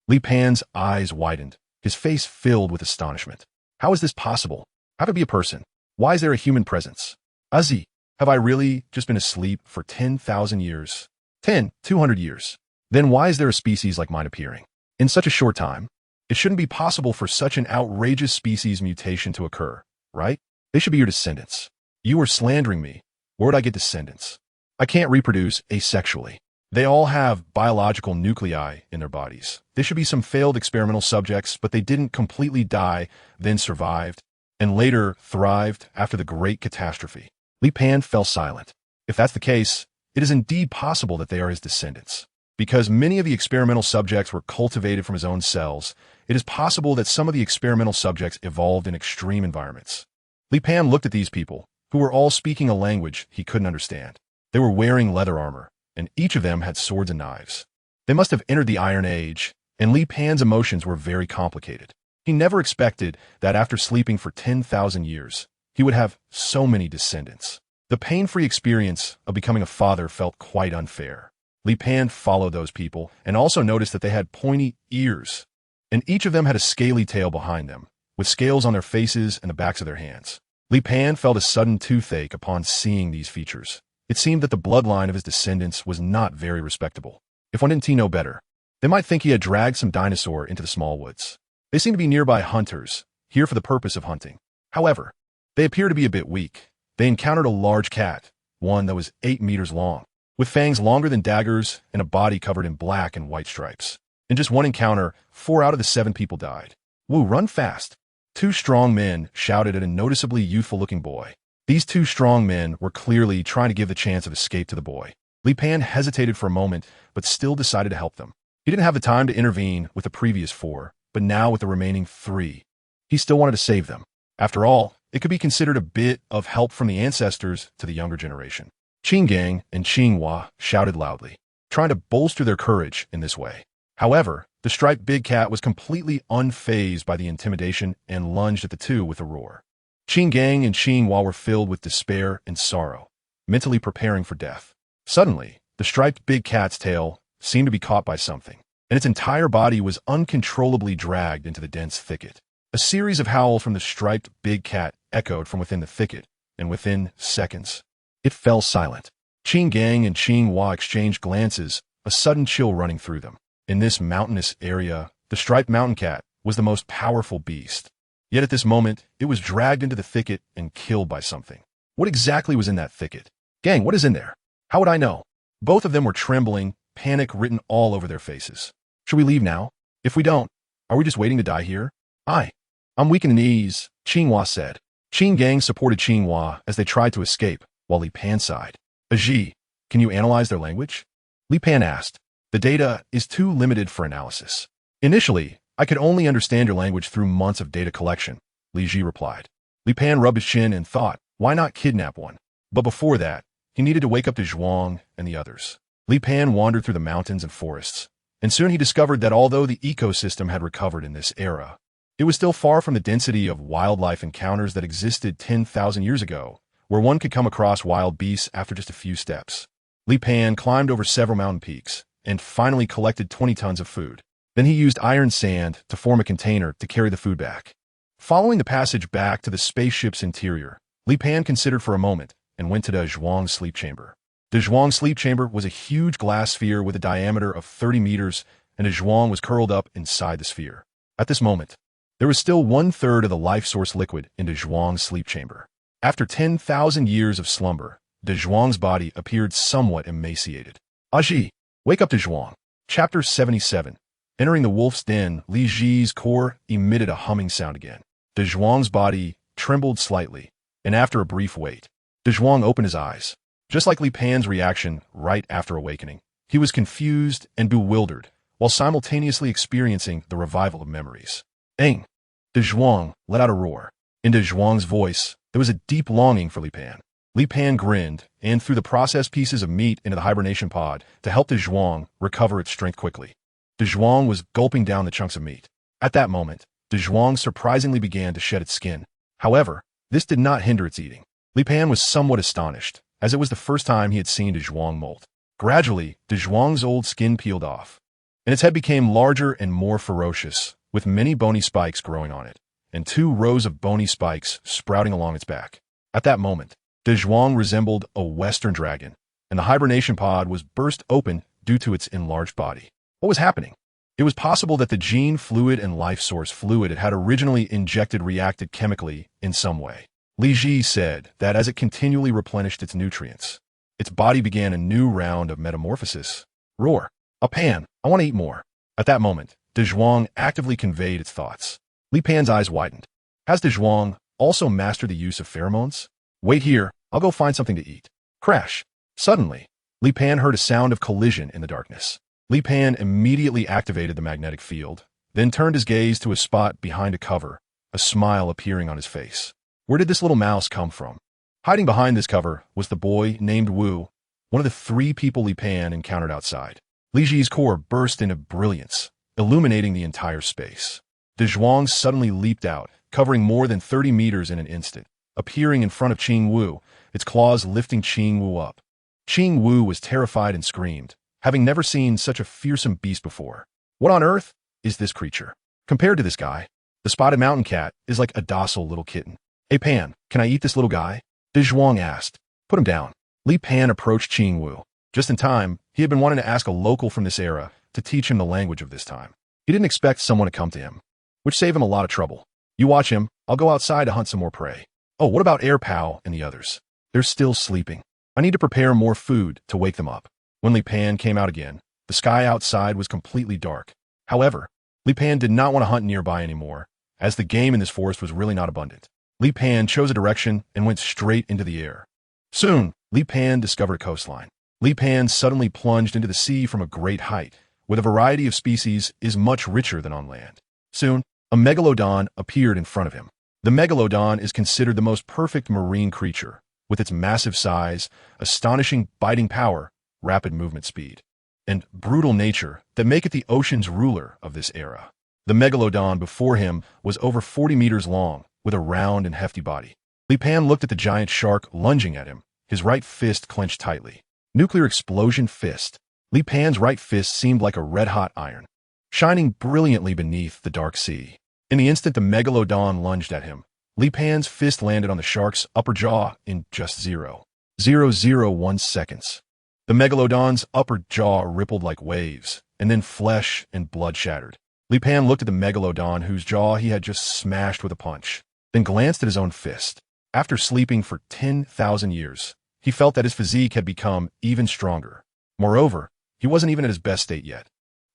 Li Pan's eyes widened, his face filled with astonishment. How is this possible? How could it be a person? Why is there a human presence? Azi, have I really just been asleep for 10,000 years? 200 years. Then why is there a species like mine appearing? In such a short time, it shouldn't be possible for such an outrageous species mutation to occur, right? They should be your descendants. You are slandering me. Where would I get descendants? I can't reproduce asexually. They all have biological nuclei in their bodies. They should be some failed experimental subjects, but they didn't completely die, then survived, and later thrived after the great catastrophe. Li Pan fell silent. If that's the case, it is indeed possible that they are his descendants. Because many of the experimental subjects were cultivated from his own cells, it is possible that some of the experimental subjects evolved in extreme environments. Li Pan looked at these people, who were all speaking a language he couldn't understand. They were wearing leather armor, and each of them had swords and knives. They must have entered the Iron Age, and Li Pan's emotions were very complicated. He never expected that after sleeping for 10,000 years, he would have so many descendants. The pain-free experience of becoming a father felt quite unfair. Li Pan followed those people and also noticed that they had pointy ears, and each of them had a scaly tail behind them, with scales on their faces and the backs of their hands. Li Pan felt a sudden toothache upon seeing these features. It seemed that the bloodline of his descendants was not very respectable. If one didn't know better, they might think he had dragged some dinosaur into the small woods. They seemed to be nearby hunters, here for the purpose of hunting. However, they appear to be a bit weak. They encountered a large cat, one that was 8 meters long, with fangs longer than daggers and a body covered in black and white stripes. In just one encounter, 4 out of the 7 people died. Woo, run fast! 2 strong men shouted at a noticeably youthful-looking boy. These 2 strong men were clearly trying to give the chance of escape to the boy. Li Pan hesitated for a moment, but still decided to help them. He didn't have the time to intervene with the previous 4, but now with the remaining 3, he still wanted to save them. After all, it could be considered a bit of help from the ancestors to the younger generation. Qinggang and Qinghua shouted loudly, trying to bolster their courage in this way. However, the striped big cat was completely unfazed by the intimidation and lunged at the 2 with a roar. Qinggang and Qinghua were filled with despair and sorrow, mentally preparing for death. Suddenly, the striped big cat's tail seemed to be caught by something. and its entire body was uncontrollably dragged into the dense thicket. A series of howls from the striped big cat echoed from within the thicket, and within seconds, it fell silent. Qing Gang and Qing Hua exchanged glances, a sudden chill running through them. In this mountainous area, the striped mountain cat was the most powerful beast. Yet at this moment, it was dragged into the thicket and killed by something. What exactly was in that thicket? Gang, what is in there? How would I know? Both of them were trembling, panic written all over their faces. Should we leave now? If we don't, are we just waiting to die here? I'm weak in the knees, Qing Hua said. Qing Gang supported Qing Hua as they tried to escape, while Li Pan sighed. Aji, can you analyze their language? Li Pan asked. The data is too limited for analysis. Initially, I could only understand your language through months of data collection, Li Ji replied. Li Pan rubbed his chin and thought, why not kidnap one? But before that, he needed to wake up Dazhuang and the others. Li Pan wandered through the mountains and forests, and soon he discovered that although the ecosystem had recovered in this era, it was still far from the density of wildlife encounters that existed 10,000 years ago, where one could come across wild beasts after just a few steps. Li Pan climbed over several mountain peaks and finally collected 20 tons of food. Then he used iron sand to form a container to carry the food back. Following the passage back to the spaceship's interior, Li Pan considered for a moment and went to Dazhuang's sleep chamber. Dazhuang's sleep chamber was a huge glass sphere with a diameter of 30 meters, and Dazhuang was curled up inside the sphere. At this moment, there was still 1/3 of the life source liquid in Dazhuang's sleep chamber. After 10,000 years of slumber, Dazhuang's body appeared somewhat emaciated. Aji, wake up Dazhuang. Chapter 77. Entering the wolf's den, Li Ji's core emitted a humming sound again. Dazhuang's body trembled slightly, and after a brief wait, Dazhuang opened his eyes. Just like Li Pan's reaction right after awakening, he was confused and bewildered, while simultaneously experiencing the revival of memories. Eng! Dazhuang let out a roar. In Dazhuang's voice, there was a deep longing for Li Pan. Li Pan grinned and threw the processed pieces of meat into the hibernation pod to help Dazhuang recover its strength quickly. Dazhuang was gulping down the chunks of meat. At that moment, Dazhuang surprisingly began to shed its skin. However, this did not hinder its eating. Li Pan was somewhat astonished, as it was the first time he had seen Dazhuang molt. Gradually, Dazhuang's old skin peeled off, and its head became larger and more ferocious, with many bony spikes growing on it, and 2 rows of bony spikes sprouting along its back. At that moment, Dazhuang resembled a western dragon, and the hibernation pod was burst open due to its enlarged body. What was happening? It was possible that the gene fluid and life source fluid it had originally injected reacted chemically in some way. Li Ji said that as it continually replenished its nutrients, its body began a new round of metamorphosis. Roar! A Pan, I want to eat more. At that moment, Dazhuang actively conveyed its thoughts. Li Pan's eyes widened. Has Dazhuang also mastered the use of pheromones? Wait here, I'll go find something to eat. Crash! Suddenly, Li Pan heard a sound of collision in the darkness. Li Pan immediately activated the magnetic field, then turned his gaze to a spot behind a cover, a smile appearing on his face. Where did this little mouse come from? Hiding behind this cover was the boy named Wu, one of the 3 people Li Pan encountered outside. Li Ji's core burst into brilliance, illuminating the entire space. Dazhuang suddenly leaped out, covering more than 30 meters in an instant, appearing in front of Qing Wu, its claws lifting Qing Wu up. Qing Wu was terrified and screamed, having never seen such a fearsome beast before. What on earth is this creature? Compared to this guy, the spotted mountain cat is like a docile little kitten. Hey Pan, can I eat this little guy? Dazhuang asked. Put him down. Li Pan approached Qing Wu. Just in time, he had been wanting to ask a local from this era to teach him the language of this time. He didn't expect someone to come to him, which saved him a lot of trouble. You watch him, I'll go outside to hunt some more prey. Oh, what about Air Pow and the others? They're still sleeping. I need to prepare more food to wake them up. When Li Pan came out again, the sky outside was completely dark. However, Li Pan did not want to hunt nearby anymore, as the game in this forest was really not abundant. Li Pan chose a direction and went straight into the air. Soon, Li Pan discovered a coastline. Li Pan suddenly plunged into the sea from a great height, where the variety of species is much richer than on land. Soon, a megalodon appeared in front of him. The megalodon is considered the most perfect marine creature, with its massive size, astonishing biting power, rapid movement speed, and brutal nature that make it the ocean's ruler of this era. The megalodon before him was over 40 meters long, with a round and hefty body. Li Pan looked at the giant shark lunging at him, his right fist clenched tightly. Nuclear explosion fist. Li Pan's right fist seemed like a red-hot iron. shining brilliantly beneath the dark sea. In the instant the megalodon lunged at him, Li Pan's fist landed on the shark's upper jaw in just 0.001 seconds. The megalodon's upper jaw rippled like waves, and then flesh and blood shattered. Li Pan looked at the megalodon whose jaw he had just smashed with a punch, then glanced at his own fist. After sleeping for 10,000 years, he felt that his physique had become even stronger. Moreover, he wasn't even at his best state yet.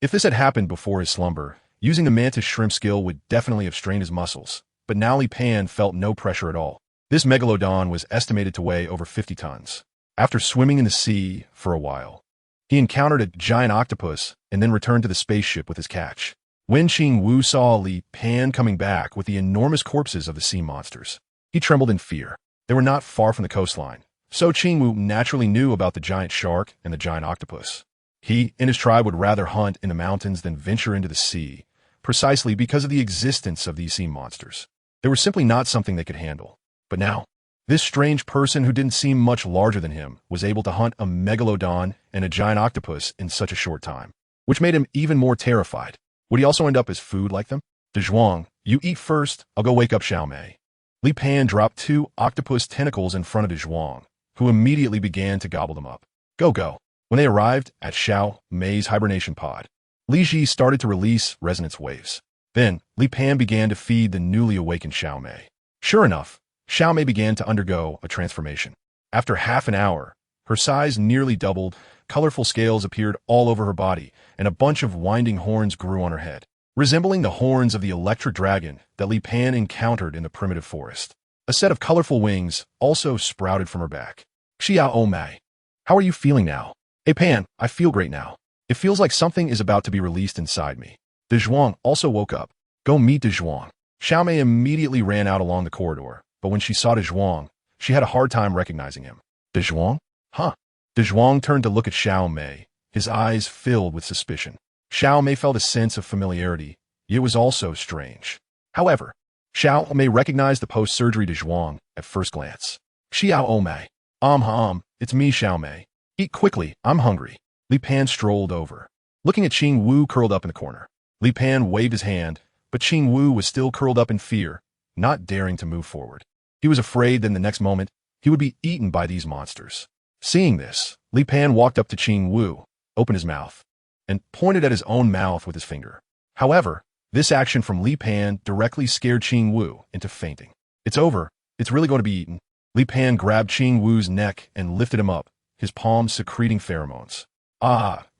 If this had happened before his slumber, using the mantis shrimp skill would definitely have strained his muscles, but now Li Pan felt no pressure at all. This megalodon was estimated to weigh over 50 tons. After swimming in the sea for a while, he encountered a giant octopus and then returned to the spaceship with his catch. When Qing Wu saw Li Pan coming back with the enormous corpses of the sea monsters, he trembled in fear. They were not far from the coastline, so Qing Wu naturally knew about the giant shark and the giant octopus. He and his tribe would rather hunt in the mountains than venture into the sea, precisely because of the existence of these sea monsters. They were simply not something they could handle. But now, this strange person who didn't seem much larger than him was able to hunt a megalodon and a giant octopus in such a short time, which made him even more terrified. Would he also end up as food like them? Dazhuang, you eat first, I'll go wake up Xiao Mei. Li Pan dropped 2 octopus tentacles in front of Dazhuang, who immediately began to gobble them up. Go. When they arrived at Xiao Mei's hibernation pod, Li Ji started to release resonance waves. Then, Li Pan began to feed the newly awakened Xiao Mei. Sure enough, Xiao Mei began to undergo a transformation. After half an hour, her size nearly doubled, colorful scales appeared all over her body, and a bunch of winding horns grew on her head, resembling the horns of the electric dragon that Li Pan encountered in the primitive forest. A set of colorful wings also sprouted from her back. Xiao Mei, how are you feeling now? Hey Pan, I feel great now. It feels like something is about to be released inside me. Dazhuang also woke up. Go meet Dazhuang. Xiao Mei immediately ran out along the corridor, but when she saw Dazhuang, she had a hard time recognizing him. Dazhuang? Huh. Dazhuang turned to look at Xiao Mei, his eyes filled with suspicion. Xiao Mei felt a sense of familiarity, yet it was also strange. However, Xiao Mei recognized the post-surgery Dazhuang at first glance. Xiao Mei. It's me, Xiao Mei. Eat quickly, I'm hungry. Li Pan strolled over, looking at Qing Wu curled up in the corner. Li Pan waved his hand, but Qing Wu was still curled up in fear, not daring to move forward. He was afraid that in the next moment, he would be eaten by these monsters. Seeing this, Li Pan walked up to Qing Wu, opened his mouth, and pointed at his own mouth with his finger. However, this action from Li Pan directly scared Qing Wu into fainting. It's over. It's really going to be eaten. Li Pan grabbed Qing Wu's neck and lifted him up, his palms secreting pheromones.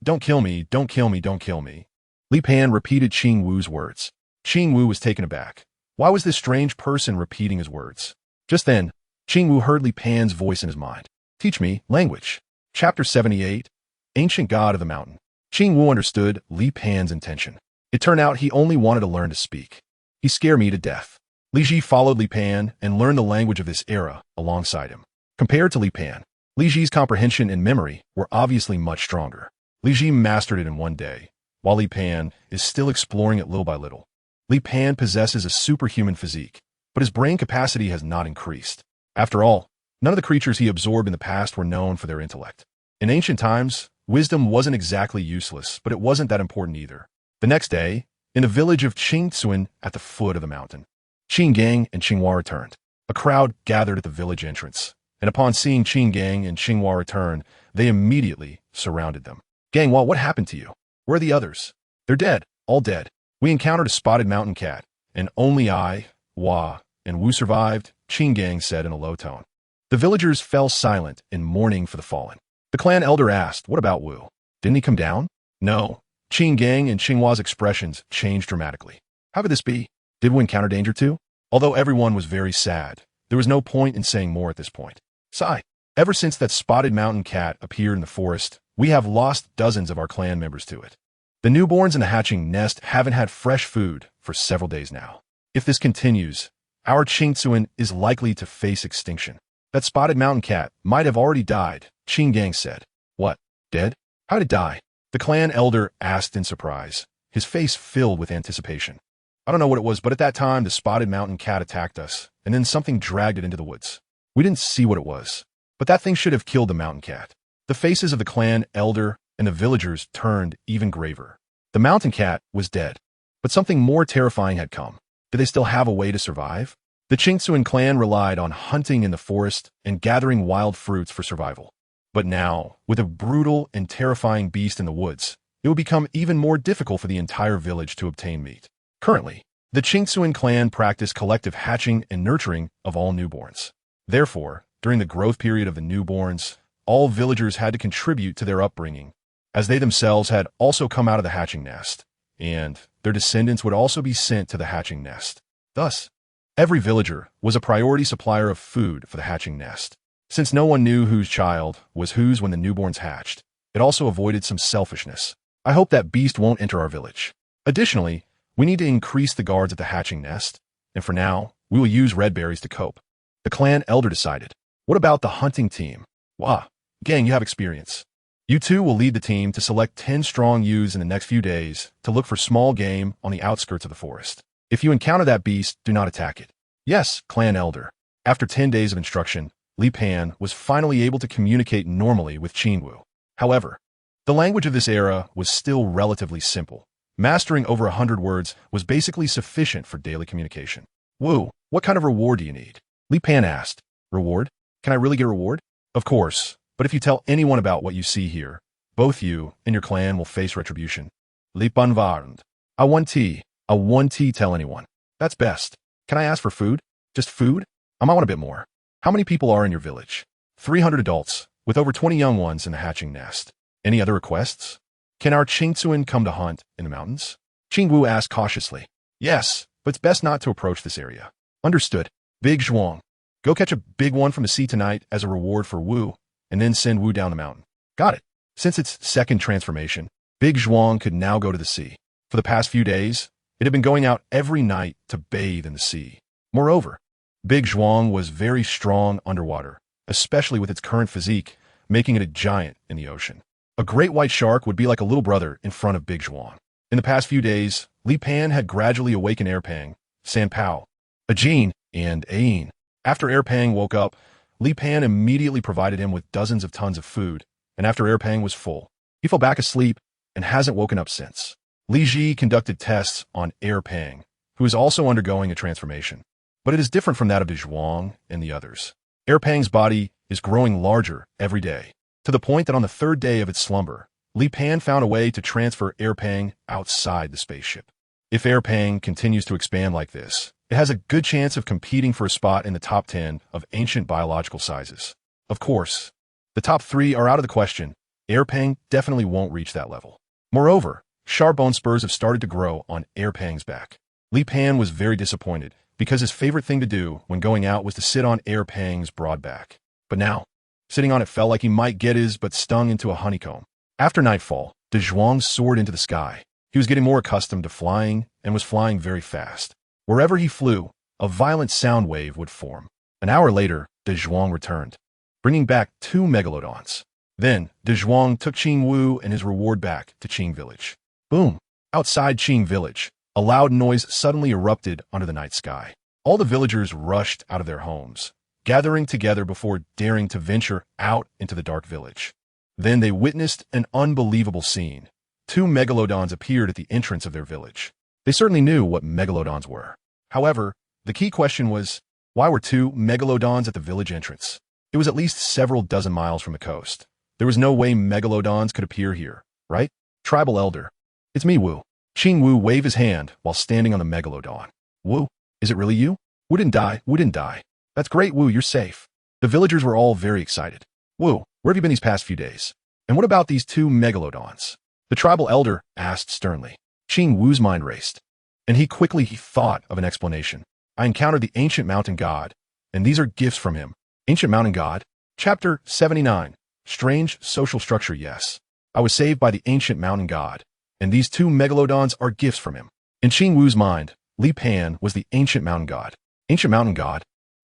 Don't kill me, don't kill me, don't kill me. Li Pan repeated Qing Wu's words. Qing Wu was taken aback. Why was this strange person repeating his words? Just then, Qing Wu heard Li Pan's voice in his mind. Teach me language. Chapter 78, Ancient God of the Mountain. Qing Wu understood Li Pan's intention. It turned out he only wanted to learn to speak. He scared me to death. Li Ji followed Li Pan and learned the language of this era alongside him. Compared to Li Pan, Li Ji's comprehension and memory were obviously much stronger. Li Ji mastered it in one day, while Li Pan is still exploring it little by little. Li Pan possesses a superhuman physique, but his brain capacity has not increased. After all, none of the creatures he absorbed in the past were known for their intellect. In ancient times, wisdom wasn't exactly useless, but it wasn't that important either. The next day, in the village of Qingtsuan at the foot of the mountain, Qing Gang and Qinghua returned. A crowd gathered at the village entrance, and upon seeing Qing Gang and Qinghua return, they immediately surrounded them. Ganghua, what happened to you? Where are the others? They're dead, all dead. We encountered a spotted mountain cat, and only I, Hua, and Wu survived, Qing Gang said in a low tone. The villagers fell silent in mourning for the fallen. The clan elder asked, what about Wu? Didn't he come down? No. Qing Gang and Qinghua's expressions changed dramatically. How could this be? Did Wu encounter danger too? Although everyone was very sad, there was no point in saying more at this point. Sigh. Ever since that spotted mountain cat appeared in the forest, we have lost dozens of our clan members to it. The newborns in the hatching nest haven't had fresh food for several days now. If this continues, our Qingtsuan is likely to face extinction. That spotted mountain cat might have already died, Qing Gang said. What? Dead? How did it die? The clan elder asked in surprise, his face filled with anticipation. I don't know what it was, but at that time the spotted mountain cat attacked us, and then something dragged it into the woods. We didn't see what it was, but that thing should have killed the mountain cat. The faces of the clan elder and the villagers turned even graver. The mountain cat was dead. But something more terrifying had come. Did they still have a way to survive? The Qingxuan clan relied on hunting in the forest and gathering wild fruits for survival. But now, with a brutal and terrifying beast in the woods, it would become even more difficult for the entire village to obtain meat. Currently, the Qingxuan clan practiced collective hatching and nurturing of all newborns. Therefore, during the growth period of the newborns, all villagers had to contribute to their upbringing, as they themselves had also come out of the hatching nest, and their descendants would also be sent to the hatching nest. Thus, every villager was a priority supplier of food for the hatching nest. Since no one knew whose child was whose when the newborns hatched, it also avoided some selfishness. I hope that beast won't enter our village. Additionally, we need to increase the guards at the hatching nest, and for now, we will use red berries to cope. The clan elder decided. What about the hunting team? Wah, gang, you have experience. You two will lead the team to select 10 strong youths in the next few days to look for small game on the outskirts of the forest. If you encounter that beast, do not attack it. Yes, clan elder. After 10 days of instruction, Li Pan was finally able to communicate normally with Qingwu. However, the language of this era was still relatively simple. Mastering over 100 words was basically sufficient for daily communication. Wu, what kind of reward do you need? Li Pan asked. Reward? Can I really get a reward? Of course, but if you tell anyone about what you see here, both you and your clan will face retribution. Li Pan warned. I want tea. Tell anyone. That's best. Can I ask for food? Just food? I might want a bit more. How many people are in your village? 300 adults, with over 20 young ones in the hatching nest. Any other requests? Can our Qingxuan come to hunt in the mountains? Qingwu asked cautiously. Yes, but it's best not to approach this area. Understood. Big Zhuang. Go catch a big one from the sea tonight as a reward for Wu, and then send Wu down the mountain. Got it. Since its second transformation, Big Zhuang could now go to the sea. For the past few days, it had been going out every night to bathe in the sea. Moreover, Big Zhuang was very strong underwater, especially with its current physique, making it a giant in the ocean. A great white shark would be like a little brother in front of Big Zhuang. In the past few days, Li Pan had gradually awakened Erpang, Sanpao, Ajin, and Ain. After Erpang woke up, Li Pan immediately provided him with dozens of tons of food, and after Erpang was full, he fell back asleep and hasn't woken up since. Li Ji conducted tests on Erpang, who is also undergoing a transformation. But it is different from that of Dazhuang and the others. Erpang's body is growing larger every day, to the point that on the third day of its slumber, Li Pan found a way to transfer Erpang outside the spaceship. If Erpang continues to expand like this, it has a good chance of competing for a spot in the top 10 of ancient biological sizes. Of course, the top 3 are out of the question. Erpang definitely won't reach that level. Moreover, sharp bone spurs have started to grow on Erpang's back. Li Pan was very disappointed, because his favorite thing to do when going out was to sit on Erpang's broad back. But now, sitting on it felt like he might get his but stung into a honeycomb. After nightfall, Dazhuang soared into the sky. He was getting more accustomed to flying and was flying very fast. Wherever he flew, a violent sound wave would form. An hour later, Dazhuang returned, bringing back 2 megalodons. Then, Dazhuang took Qingwu and his reward back to Qing village. Boom! Outside Qing village, a loud noise suddenly erupted under the night sky. All the villagers rushed out of their homes, gathering together before daring to venture out into the dark village. Then they witnessed an unbelievable scene. 2 megalodons appeared at the entrance of their village. They certainly knew what megalodons were. However, the key question was, why were 2 megalodons at the village entrance? It was at least several dozen miles from the coast. There was no way megalodons could appear here, right? Tribal elder. It's me, Wu. Qingwu waved his hand while standing on the megalodon. Wu, is it really you? Wu didn't die. That's great, Wu, you're safe. The villagers were all very excited. Wu, where have you been these past few days? And what about these 2 megalodons? The tribal elder asked sternly. Qingwu's mind raced, and he quickly thought of an explanation. I encountered the ancient mountain god, and these are gifts from him. Ancient mountain god? Chapter 79. Strange social structure, yes. I was saved by the ancient mountain god, and these 2 megalodons are gifts from him. In Qingwu's mind, Li Pan was the ancient mountain god. Ancient mountain god?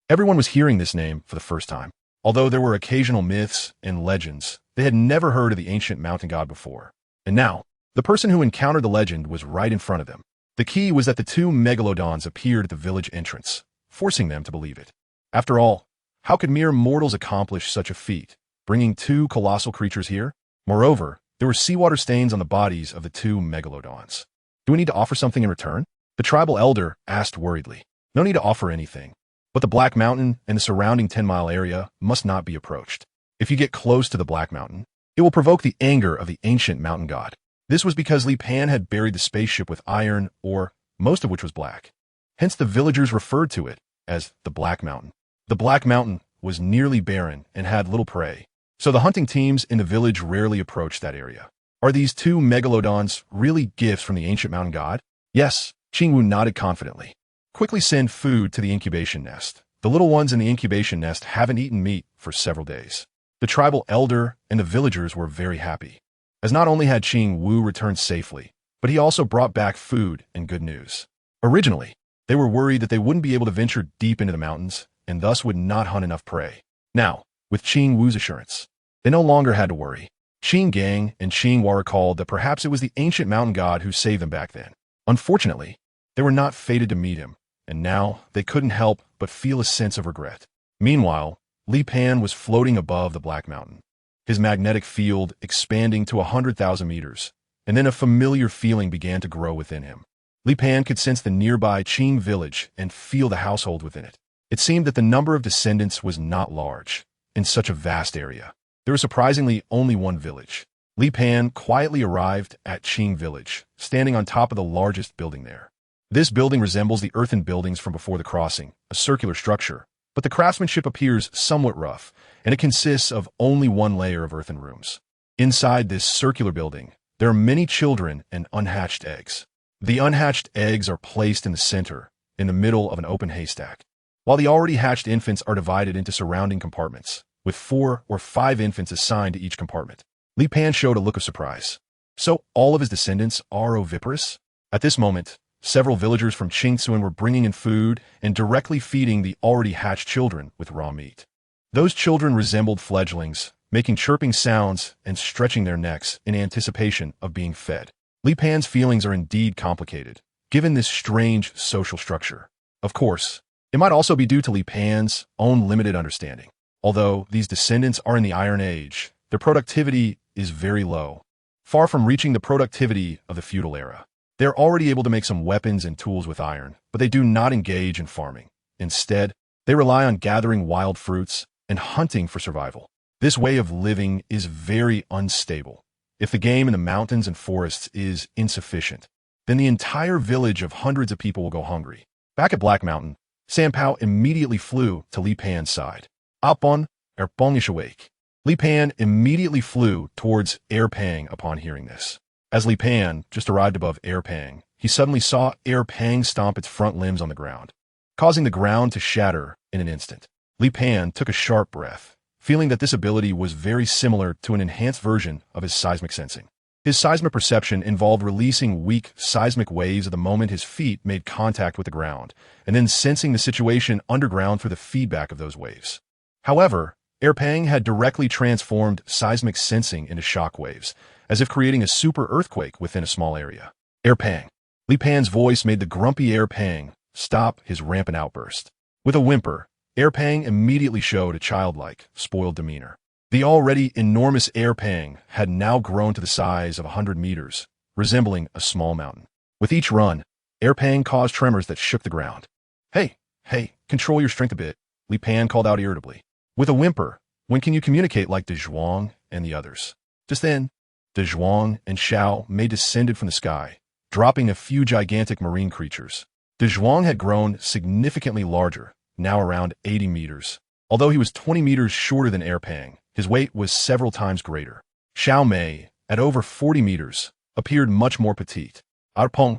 Everyone was hearing this name for the first time. Although there were occasional myths and legends, they had never heard of the ancient mountain god before. And now, the person who encountered the legend was right in front of them. The key was that the 2 megalodons appeared at the village entrance, forcing them to believe it. After all, how could mere mortals accomplish such a feat, bringing 2 colossal creatures here? Moreover, There were seawater stains on the bodies of the two megalodons. Do we need to offer something in return? The tribal elder asked worriedly. No need to offer anything. But the Black Mountain and the surrounding 10-mile area must not be approached. If you get close to the Black Mountain, it will provoke the anger of the ancient mountain god. This was because Li Pan had buried the spaceship with iron ore, most of which was black. Hence the villagers referred to it as the Black Mountain. The Black Mountain was nearly barren and had little prey, so the hunting teams in the village rarely approached that area. Are these two megalodons really gifts from the ancient mountain god? Yes, Qingwu nodded confidently. Quickly send food to the incubation nest. The little ones in the incubation nest haven't eaten meat for several days. The tribal elder and the villagers were very happy, as not only had Qingwu returned safely, but he also brought back food and good news. Originally, they were worried that they wouldn't be able to venture deep into the mountains and thus would not hunt enough prey. Now, with Qingwu's assurance, they no longer had to worry. Qing Gang and Qinghua recalled that perhaps it was the ancient mountain god who saved them back then. Unfortunately, they were not fated to meet him, and now they couldn't help but feel a sense of regret. Meanwhile, Li Pan was floating above the Black Mountain, his magnetic field expanding to 100,000 meters, and then a familiar feeling began to grow within him. Li Pan could sense the nearby Qing village and feel the household within it. It seemed that the number of descendants was not large in such a vast area. There was surprisingly only one village. Li Pan quietly arrived at Qing village, standing on top of the largest building there. This building resembles the earthen buildings from before the crossing, a circular structure, but the craftsmanship appears somewhat rough, and it consists of only one layer of earthen rooms. Inside this circular building, there are many children and unhatched eggs. The unhatched eggs are placed in the center, in the middle of an open haystack, while the already hatched infants are divided into surrounding compartments, with 4 or 5 infants assigned to each compartment. Li Pan showed a look of surprise. So all of his descendants are oviparous? At this moment, several villagers from Qingxuan were bringing in food and directly feeding the already hatched children with raw meat. Those children resembled fledglings, making chirping sounds and stretching their necks in anticipation of being fed. Li Pan's feelings are indeed complicated, given this strange social structure. Of course, it might also be due to Li Pan's own limited understanding. Although these descendants are in the Iron Age, their productivity is very low, far from reaching the productivity of the feudal era. They are already able to make some weapons and tools with iron, but they do not engage in farming. Instead, they rely on gathering wild fruits and hunting for survival. This way of living is very unstable. If the game in the mountains and forests is insufficient, then the entire village of hundreds of people will go hungry. Back at Black Mountain, Sanpao immediately flew to Li Pan's side. Apon, Erpong awake. Li Pan immediately flew towards Erpang upon hearing this. As Li Pan just arrived above Erpang, he suddenly saw Erpang stomp its front limbs on the ground, causing the ground to shatter in an instant. Li Pan took a sharp breath, feeling that this ability was very similar to an enhanced version of his seismic sensing. His seismic perception involved releasing weak seismic waves at the moment his feet made contact with the ground, and then sensing the situation underground through the feedback of those waves. However, Erpang had directly transformed seismic sensing into shock waves, as if creating a super earthquake within a small area. Erpang. Li Pan's voice made the grumpy Erpang stop his rampant outburst. With a whimper, Erpang immediately showed a childlike, spoiled demeanor. The already enormous Erpang had now grown to the size of 100 meters, resembling a small mountain. With each run, Erpang caused tremors that shook the ground. Hey, control your strength a bit, Li Pan called out irritably. With a whimper, when can you communicate like Dazhuang and the others? Just then, Dazhuang and Xiao Mei descended from the sky, dropping a few gigantic marine creatures. Dazhuang had grown significantly larger, now around 80 meters. Although he was 20 meters shorter than Erpang, his weight was several times greater. Xiao Mei, at over 40 meters, appeared much more petite. Arpong.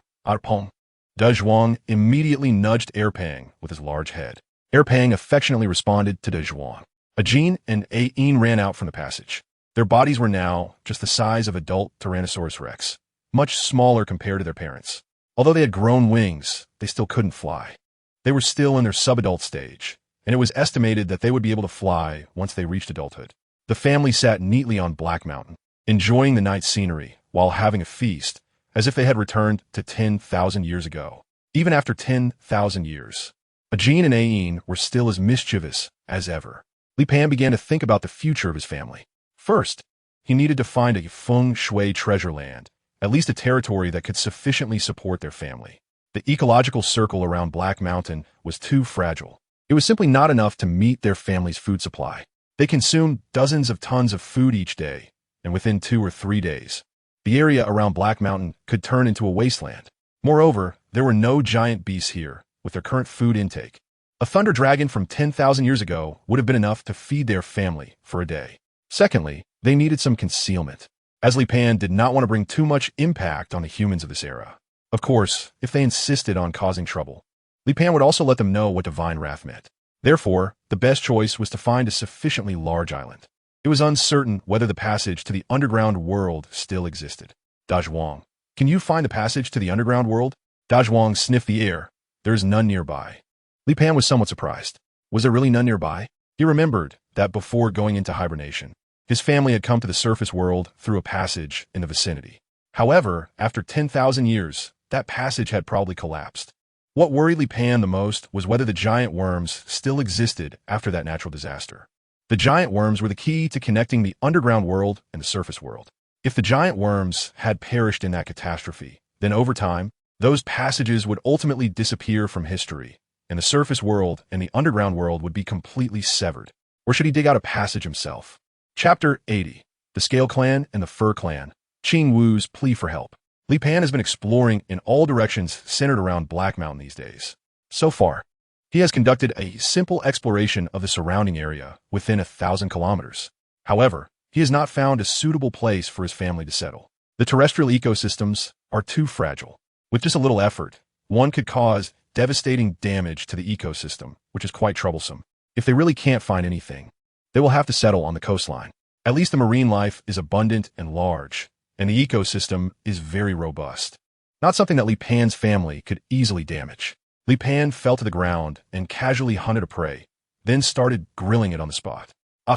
Dazhuang immediately nudged Erpang with his large head. Erpang affectionately responded to Dazhuang. Ajin and Ain ran out from the passage. Their bodies were now just the size of adult Tyrannosaurus rex, much smaller compared to their parents. Although they had grown wings, they still couldn't fly. They were still in their subadult stage, and it was estimated that they would be able to fly once they reached adulthood. The family sat neatly on Black Mountain, enjoying the night scenery while having a feast, as if they had returned to 10,000 years ago. Even after 10,000 years, Ajin and Ain were still as mischievous as ever. Li Pan began to think about the future of his family. First, he needed to find a feng shui treasure land, at least a territory that could sufficiently support their family. The ecological circle around Black Mountain was too fragile. It was simply not enough to meet their family's food supply. They consumed dozens of tons of food each day, and within 2 or 3 days, the area around Black Mountain could turn into a wasteland. Moreover, there were no giant beasts here with their current food intake. A thunder dragon from 10,000 years ago would have been enough to feed their family for a day. Secondly, they needed some concealment, as Li Pan did not want to bring too much impact on the humans of this era. Of course, if they insisted on causing trouble, Li Pan would also let them know what divine wrath meant. Therefore, the best choice was to find a sufficiently large island. It was uncertain whether the passage to the underground world still existed. Dazhuang, can you find the passage to the underground world? Dazhuang sniffed the air. There is none nearby. Li Pan was somewhat surprised. Was there really none nearby? He remembered that before going into hibernation, his family had come to the surface world through a passage in the vicinity. However, after 10,000 years, that passage had probably collapsed. What worried Li Pan the most was whether the giant worms still existed after that natural disaster. The giant worms were the key to connecting the underground world and the surface world. If the giant worms had perished in that catastrophe, then over time, those passages would ultimately disappear from history, and the surface world and the underground world would be completely severed. Or should he dig out a passage himself? Chapter 80. The Scale Clan and the Fur Clan. Qing Wu's plea for help. Li Pan has been exploring in all directions centered around Black Mountain these days. So far, he has conducted a simple exploration of the surrounding area within 1,000 kilometers. However, he has not found a suitable place for his family to settle. The terrestrial ecosystems are too fragile. With just a little effort, one could cause devastating damage to the ecosystem, which is quite troublesome. If they really can't find anything, they will have to settle on the coastline. At least the marine life is abundant and large, and the ecosystem is very robust. Not something that Li Pan's family could easily damage. Li Pan fell to the ground and casually hunted a prey, then started grilling it on the spot.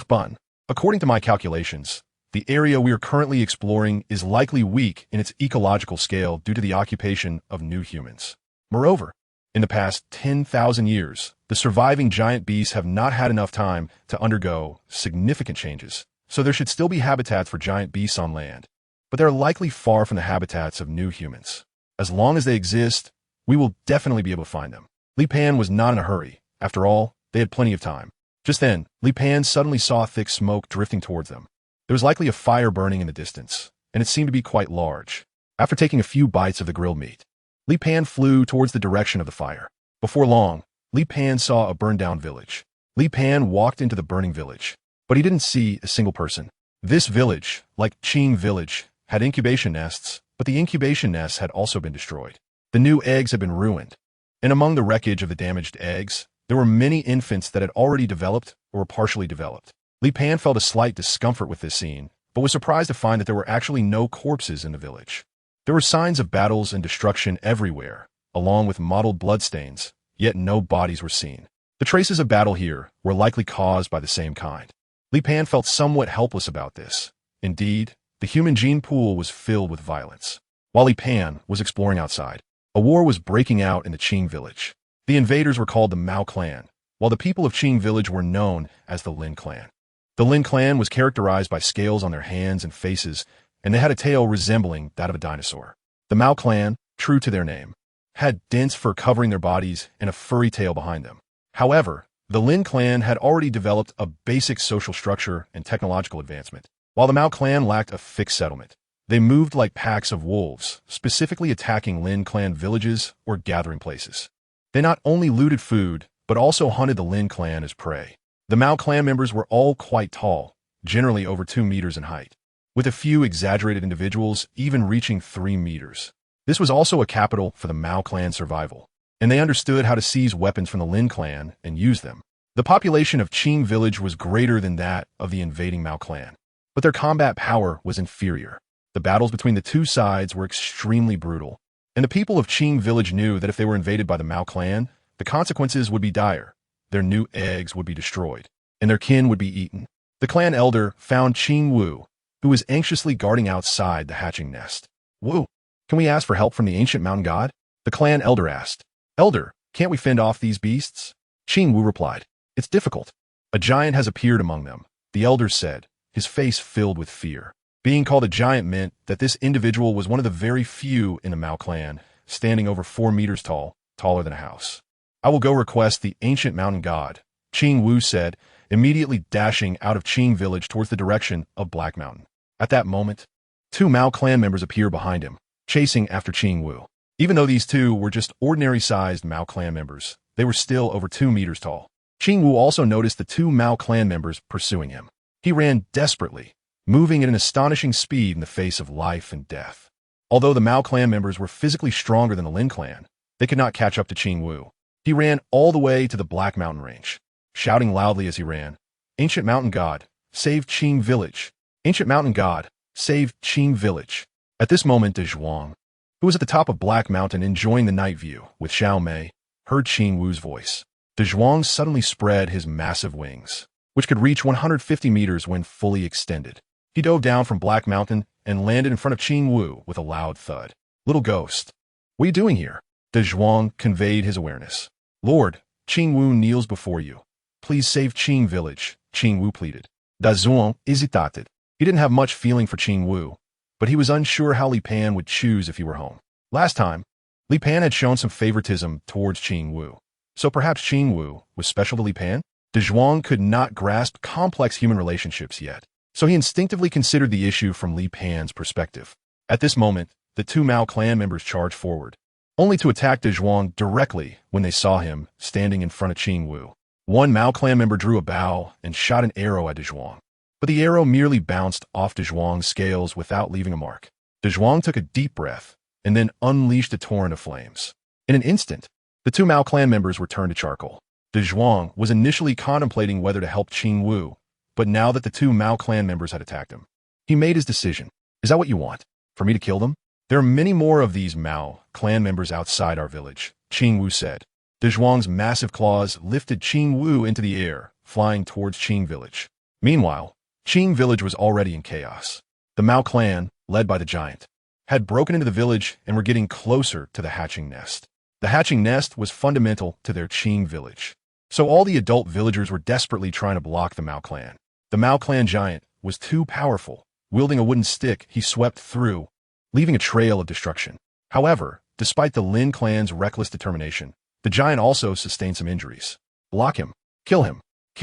Bun. According to my calculations, the area we are currently exploring is likely weak in its ecological scale due to the occupation of new humans. Moreover, in the past 10,000 years, the surviving giant beasts have not had enough time to undergo significant changes, so there should still be habitats for giant beasts on land, but they are likely far from the habitats of new humans. As long as they exist, we will definitely be able to find them. Li Pan was not in a hurry. After all, they had plenty of time. Just then, Li Pan suddenly saw thick smoke drifting towards them. There was likely a fire burning in the distance, and it seemed to be quite large. After taking a few bites of the grilled meat, Li Pan flew towards the direction of the fire. Before long, Li Pan saw a burned-down village. Li Pan walked into the burning village, but he didn't see a single person. This village, like Qing Village, had incubation nests, but the incubation nests had also been destroyed. The new eggs had been ruined, and among the wreckage of the damaged eggs, there were many infants that had already developed or were partially developed. Li Pan felt a slight discomfort with this scene, but was surprised to find that there were actually no corpses in the village. There were signs of battles and destruction everywhere, along with mottled bloodstains, yet no bodies were seen. The traces of battle here were likely caused by the same kind. Li Pan felt somewhat helpless about this. Indeed, the human gene pool was filled with violence. While Li Pan was exploring outside, a war was breaking out in the Qing village. The invaders were called the Mao clan, while the people of Qing village were known as the Lin clan. The Lin clan was characterized by scales on their hands and faces, and they had a tail resembling that of a dinosaur. The Mao clan, true to their name, had dense fur covering their bodies and a furry tail behind them. However, the Lin clan had already developed a basic social structure and technological advancement, while the Mao clan lacked a fixed settlement. They moved like packs of wolves, specifically attacking Lin clan villages or gathering places. They not only looted food, but also hunted the Lin clan as prey. The Mao clan members were all quite tall, generally over 2 meters in height, with a few exaggerated individuals even reaching 3 meters. This was also a capital for the Mao clan survival, and they understood how to seize weapons from the Lin clan and use them. The population of Qing village was greater than that of the invading Mao clan, but their combat power was inferior. The battles between the two sides were extremely brutal, and the people of Qing village knew that if they were invaded by the Mao clan, the consequences would be dire. Their new eggs would be destroyed, and their kin would be eaten. The clan elder found Qing Wu, who was anxiously guarding outside the hatching nest. "Wu, can we ask for help from the ancient mountain god?" The clan elder asked. "Elder, can't we fend off these beasts?" Qing Wu replied, "It's difficult. A giant has appeared among them," the elder said, his face filled with fear. Being called a giant meant that this individual was one of the very few in the Mao clan, standing over 4 meters tall, taller than a house. "I will go request the ancient mountain god," Qing Wu said, immediately dashing out of Qing village towards the direction of Black Mountain. At that moment, 2 Mao clan members appear behind him, chasing after Qing Wu. Even though these 2 were just ordinary-sized Mao clan members, they were still over 2 meters tall. Qing Wu also noticed the 2 Mao clan members pursuing him. He ran desperately, moving at an astonishing speed in the face of life and death. Although the Mao clan members were physically stronger than the Lin clan, they could not catch up to Qing Wu. He ran all the way to the Black Mountain range, shouting loudly as he ran, "Ancient mountain god, save Qing village! Ancient mountain god, save Qing village!" At this moment, Dazhuang, who was at the top of Black Mountain enjoying the night view with Xiao Mei, heard Qing Wu's voice. Dazhuang suddenly spread his massive wings, which could reach 150 meters when fully extended. He dove down from Black Mountain and landed in front of Qing Wu with a loud thud. "Little ghost, what are you doing here?" Dazhuang conveyed his awareness. "Lord, Qing Wu kneels before you. Please save Qing village," Qing Wu pleaded. Dazhuang hesitated. He didn't have much feeling for Qing Wu, but he was unsure how Li Pan would choose if he were home. Last time, Li Pan had shown some favoritism towards Qing Wu, so perhaps Qing Wu was special to Li Pan? Dazhuang could not grasp complex human relationships yet, so he instinctively considered the issue from Li Pan's perspective. At this moment, the 2 Mao clan members charged forward, only to attack Dazhuang directly when they saw him standing in front of Qing Wu. One Mao clan member drew a bow and shot an arrow at Dazhuang, but the arrow merely bounced off Dazhuang's scales without leaving a mark. Dazhuang took a deep breath and then unleashed a torrent of flames. In an instant, the 2 Mao clan members were turned to charcoal. Dazhuang was initially contemplating whether to help Qing Wu, but now that the 2 Mao clan members had attacked him, he made his decision. "Is that what you want? For me to kill them? There are many more of these Mao clan members outside our village," Qing Wu said. Dazhuang's massive claws lifted Qing Wu into the air, flying towards Qing village. Meanwhile, Qing village was already in chaos. The Mao clan, led by the giant, had broken into the village and were getting closer to the hatching nest. The hatching nest was fundamental to their Qing village, so all the adult villagers were desperately trying to block the Mao clan. The Mao clan giant was too powerful. Wielding a wooden stick, he swept through, leaving a trail of destruction. However, despite the Lin clan's reckless determination, the giant also sustained some injuries. "Block him! Kill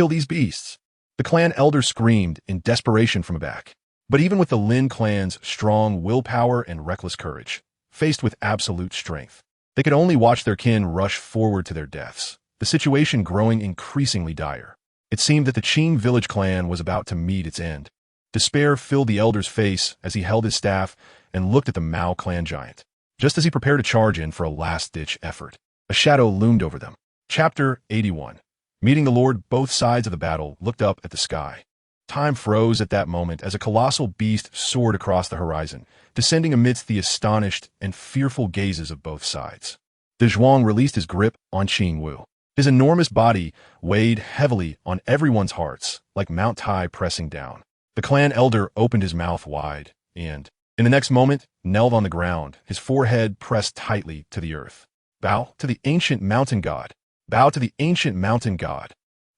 these beasts!" The clan elder screamed in desperation from back. But even with the Lin clan's strong willpower and reckless courage, faced with absolute strength, they could only watch their kin rush forward to their deaths, the situation growing increasingly dire. It seemed that the Qing village clan was about to meet its end. Despair filled the elder's face as he held his staff and looked at the Mao clan giant. Just as he prepared to charge in for a last-ditch effort, a shadow loomed over them. Chapter 81. Meeting the Lord, both sides of the battle looked up at the sky. Time froze at that moment as a colossal beast soared across the horizon, descending amidst the astonished and fearful gazes of both sides. Dazhuang released his grip on Qing Wu. His enormous body weighed heavily on everyone's hearts, like Mount Tai pressing down. The clan elder opened his mouth wide and, in the next moment, knelt on the ground, his forehead pressed tightly to the earth. "Bow to the ancient mountain god! Bow to the ancient mountain god!"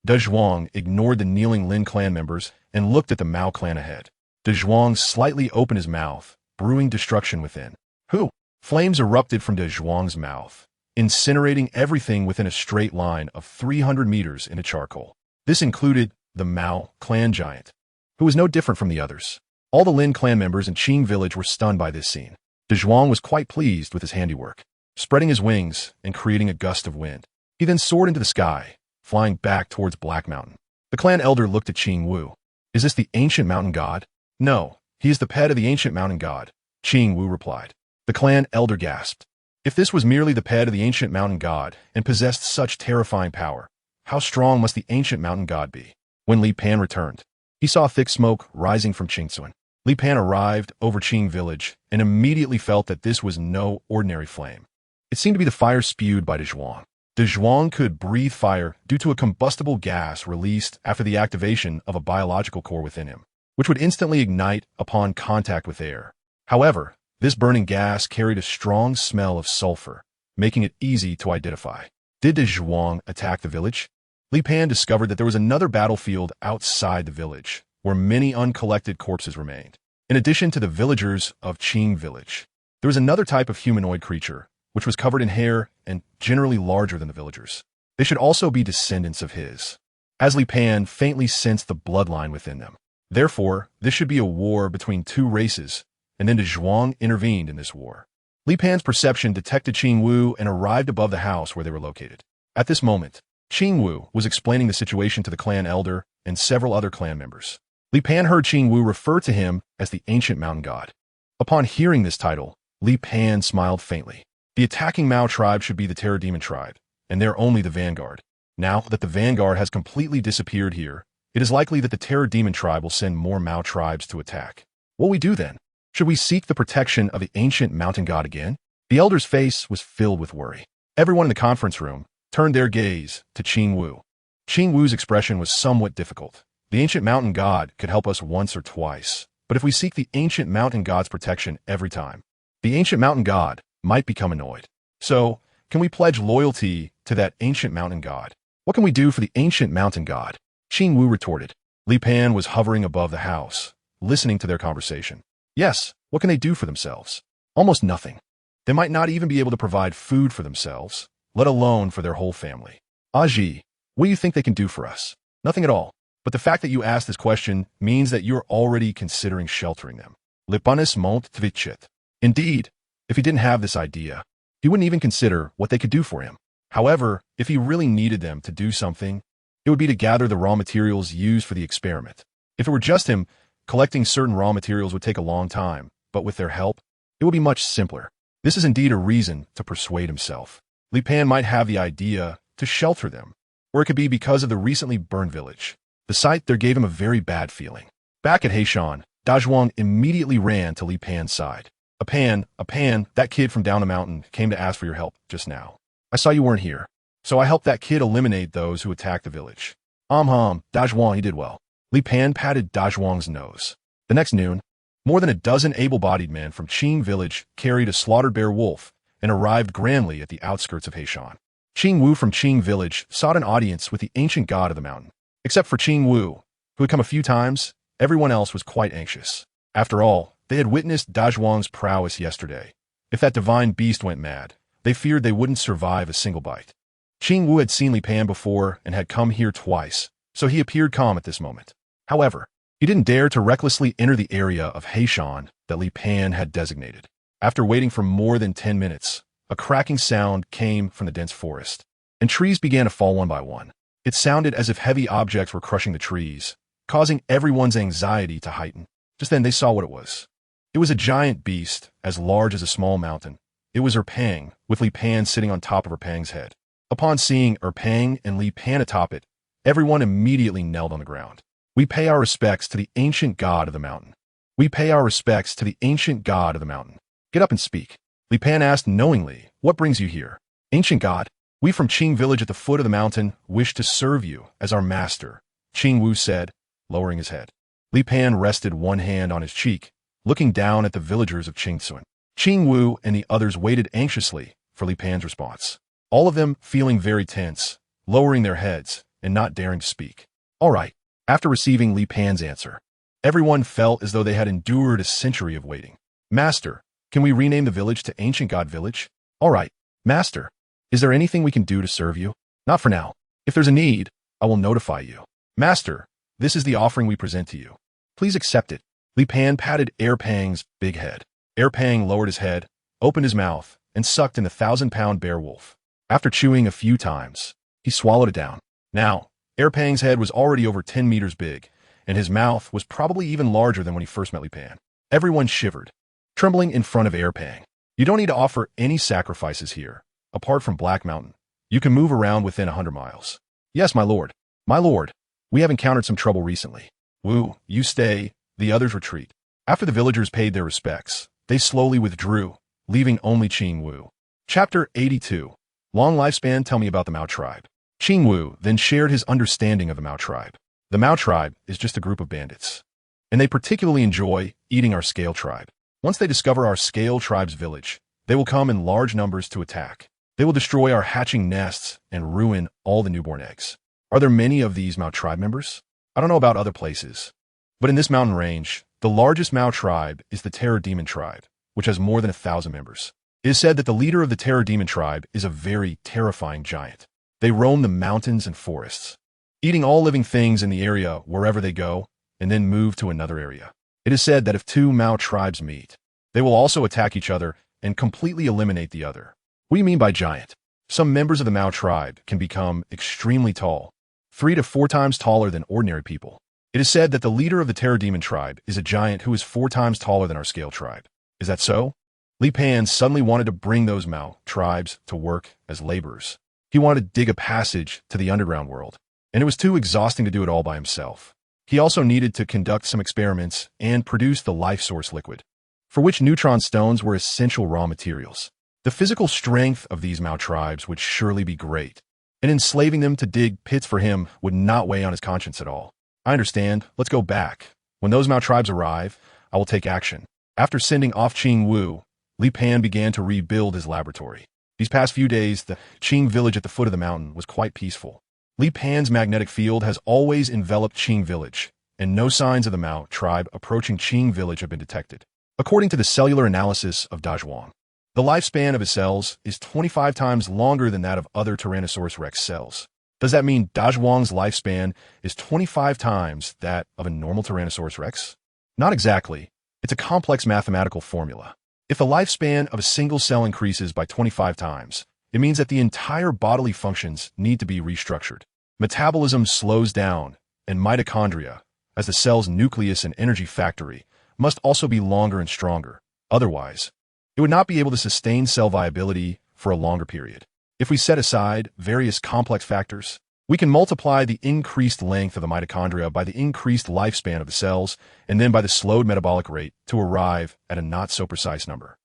Dazhuang ignored the kneeling Lin clan members and looked at the Mao clan ahead. Dazhuang slightly opened his mouth, brewing destruction within. "Who?" Flames erupted from Dazhuang's mouth, incinerating everything within a straight line of 300 meters into charcoal. This included the Mao clan giant, who was no different from the others. All the Lin clan members in Qing village were stunned by this scene. Dazhuang was quite pleased with his handiwork, spreading his wings and creating a gust of wind. He then soared into the sky, flying back towards Black Mountain. The clan elder looked at Qing Wu. "Is this the ancient mountain god?" "No, he is the pet of the ancient mountain god," Qing Wu replied. The clan elder gasped. If this was merely the pet of the ancient mountain god and possessed such terrifying power, how strong must the ancient mountain god be? When Li Pan returned, he saw thick smoke rising from Qingsuan. Li Pan arrived over Qing village and immediately felt that this was no ordinary flame. It seemed to be the fire spewed by Dazhuang. Dazhuang could breathe fire due to a combustible gas released after the activation of a biological core within him, which would instantly ignite upon contact with air. However, this burning gas carried a strong smell of sulfur, making it easy to identify. Did Dazhuang attack the village? Li Pan discovered that there was another battlefield outside the village, where many uncollected corpses remained. In addition to the villagers of Qing village, there was another type of humanoid creature, which was covered in hair and generally larger than the villagers. They should also be descendants of his, as Li Pan faintly sensed the bloodline within them. Therefore, this should be a war between two races, and then Dazhuang intervened in this war. Li Pan's perception detected Qing Wu and arrived above the house where they were located. At this moment, Qing Wu was explaining the situation to the clan elder and several other clan members. Li Pan heard Qing Wu refer to him as the ancient mountain god. Upon hearing this title, Li Pan smiled faintly. The attacking Mao tribe should be the Terror Demon tribe, and they're only the vanguard. Now that the vanguard has completely disappeared here, it is likely that the Terror Demon tribe will send more Mao tribes to attack. What will we do then? Should we seek the protection of the ancient mountain god again? The elder's face was filled with worry. Everyone in the conference room turned their gaze to Qing Wu. Qing Wu's expression was somewhat difficult. The ancient mountain god could help us once or twice, but if we seek the ancient mountain god's protection every time, the ancient mountain god might become annoyed. So, can we pledge loyalty to that ancient mountain god? What can we do for the ancient mountain god? Qing Wu retorted. Li Pan was hovering above the house, listening to their conversation. Yes, what can they do for themselves? Almost nothing. They might not even be able to provide food for themselves, let alone for their whole family. Aji, what do you think they can do for us? Nothing at all. But the fact that you asked this question means that you're already considering sheltering them. Lipanis mont tvichit. Indeed, if he didn't have this idea, he wouldn't even consider what they could do for him. However, if he really needed them to do something, it would be to gather the raw materials used for the experiment. If it were just him, collecting certain raw materials would take a long time, but with their help, it would be much simpler. This is indeed a reason to persuade himself. Li Pan might have the idea to shelter them, or it could be because of the recently burned village. The sight there gave him a very bad feeling. Back at Heishan, Dazhuang immediately ran to Li Pan's side. A pan, that kid from down the mountain came to ask for your help just now. I saw you weren't here, so I helped that kid eliminate those who attacked the village. Dazhuang, he did well. Li Pan patted Dazhuang's nose. The next noon, more than a dozen able-bodied men from Qing village carried a slaughtered bear wolf and arrived grandly at the outskirts of Heishan. Qing Wu from Qing village sought an audience with the ancient god of the mountain. Except for Qing Wu, who had come a few times, everyone else was quite anxious. After all, they had witnessed Dazhuang's prowess yesterday. If that divine beast went mad, they feared they wouldn't survive a single bite. Qing Wu had seen Li Pan before and had come here twice, so he appeared calm at this moment. However, he didn't dare to recklessly enter the area of Heishan that Li Pan had designated. After waiting for more than 10 minutes, a cracking sound came from the dense forest, and trees began to fall one by one. It sounded as if heavy objects were crushing the trees, causing everyone's anxiety to heighten. Just then they saw what it was. It was a giant beast, as large as a small mountain. It was Erpang, with Li Pan sitting on top of Erpang's head. Upon seeing Erpang and Li Pan atop it, everyone immediately knelt on the ground. We pay our respects to the ancient god of the mountain. We pay our respects to the ancient god of the mountain. Get up and speak. Li Pan asked knowingly, what brings you here? Ancient god, we from Qing village at the foot of the mountain wish to serve you as our master, Qing Wu said, lowering his head. Li Pan rested one hand on his cheek, looking down at the villagers of Qingsun. Qing Wu and the others waited anxiously for Li Pan's response, all of them feeling very tense, lowering their heads and not daring to speak. All right. After receiving Li Pan's answer, everyone felt as though they had endured a century of waiting. Master, can we rename the village to Ancient God Village? All right. Master, is there anything we can do to serve you? Not for now. If there's a need, I will notify you. Master, this is the offering we present to you. Please accept it. Li Pan patted Erpang's big head. Erpang lowered his head, opened his mouth, and sucked in the 1,000-pound bear wolf. After chewing a few times, he swallowed it down. Now, Erpang's head was already over 10 meters big, and his mouth was probably even larger than when he first met Li Pan. Everyone shivered, trembling in front of Erpang. You don't need to offer any sacrifices here, apart from Black Mountain. You can move around within 100 miles. Yes, my lord. My lord, we have encountered some trouble recently. Wu, you stay, the others retreat. After the villagers paid their respects, they slowly withdrew, leaving only Qing Wu. Chapter 82. Long lifespan. Tell me about the Mao tribe. Qing Wu then shared his understanding of the Mao tribe. The Mao tribe is just a group of bandits, and they particularly enjoy eating our Scale tribe. Once they discover our Scale tribe's village, they will come in large numbers to attack. They will destroy our hatching nests and ruin all the newborn eggs. Are there many of these Mao tribe members? I don't know about other places, But in this mountain range, the largest Mao tribe is the Terror Demon tribe, which has more than 1,000 members. It is said that the leader of the Terror Demon tribe is a very terrifying giant. They roam the mountains and forests, eating all living things in the area wherever they go, and then move to another area. It is said that if two Mao tribes meet, they will also attack each other and completely eliminate the other. What do you mean by giant? Some members of the Mao tribe can become extremely tall, 3 to 4 times taller than ordinary people. It is said that the leader of the Terror Demon tribe is a giant who is 4 times taller than our scale tribe. Is that so? Li Pan suddenly wanted to bring those Mao tribes to work as laborers. He wanted to dig a passage to the underground world, and it was too exhausting to do it all by himself. He also needed to conduct some experiments and produce the life source liquid, for which neutron stones were essential raw materials. The physical strength of these Mao tribes would surely be great, and enslaving them to dig pits for him would not weigh on his conscience at all. I understand. Let's go back. When those Mao tribes arrive, I will take action. After sending off Qing Wu, Li Pan began to rebuild his laboratory. These past few days, the Qing village at the foot of the mountain was quite peaceful. Li Pan's magnetic field has always enveloped Qing village, and no signs of the Mao tribe approaching Qing village have been detected. According to the cellular analysis of Dazhuang, the lifespan of his cells is 25 times longer than that of other Tyrannosaurus rex cells. Does that mean Dazhuang's lifespan is 25 times that of a normal Tyrannosaurus rex? Not exactly. It's a complex mathematical formula. If the lifespan of a single cell increases by 25 times, it means that the entire bodily functions need to be restructured. Metabolism slows down, and mitochondria, as the cell's nucleus and energy factory, must also be longer and stronger. Otherwise, it would not be able to sustain cell viability for a longer period. If we set aside various complex factors, we can multiply the increased length of the mitochondria by the increased lifespan of the cells, and then by the slowed metabolic rate to arrive at a not-so-precise number.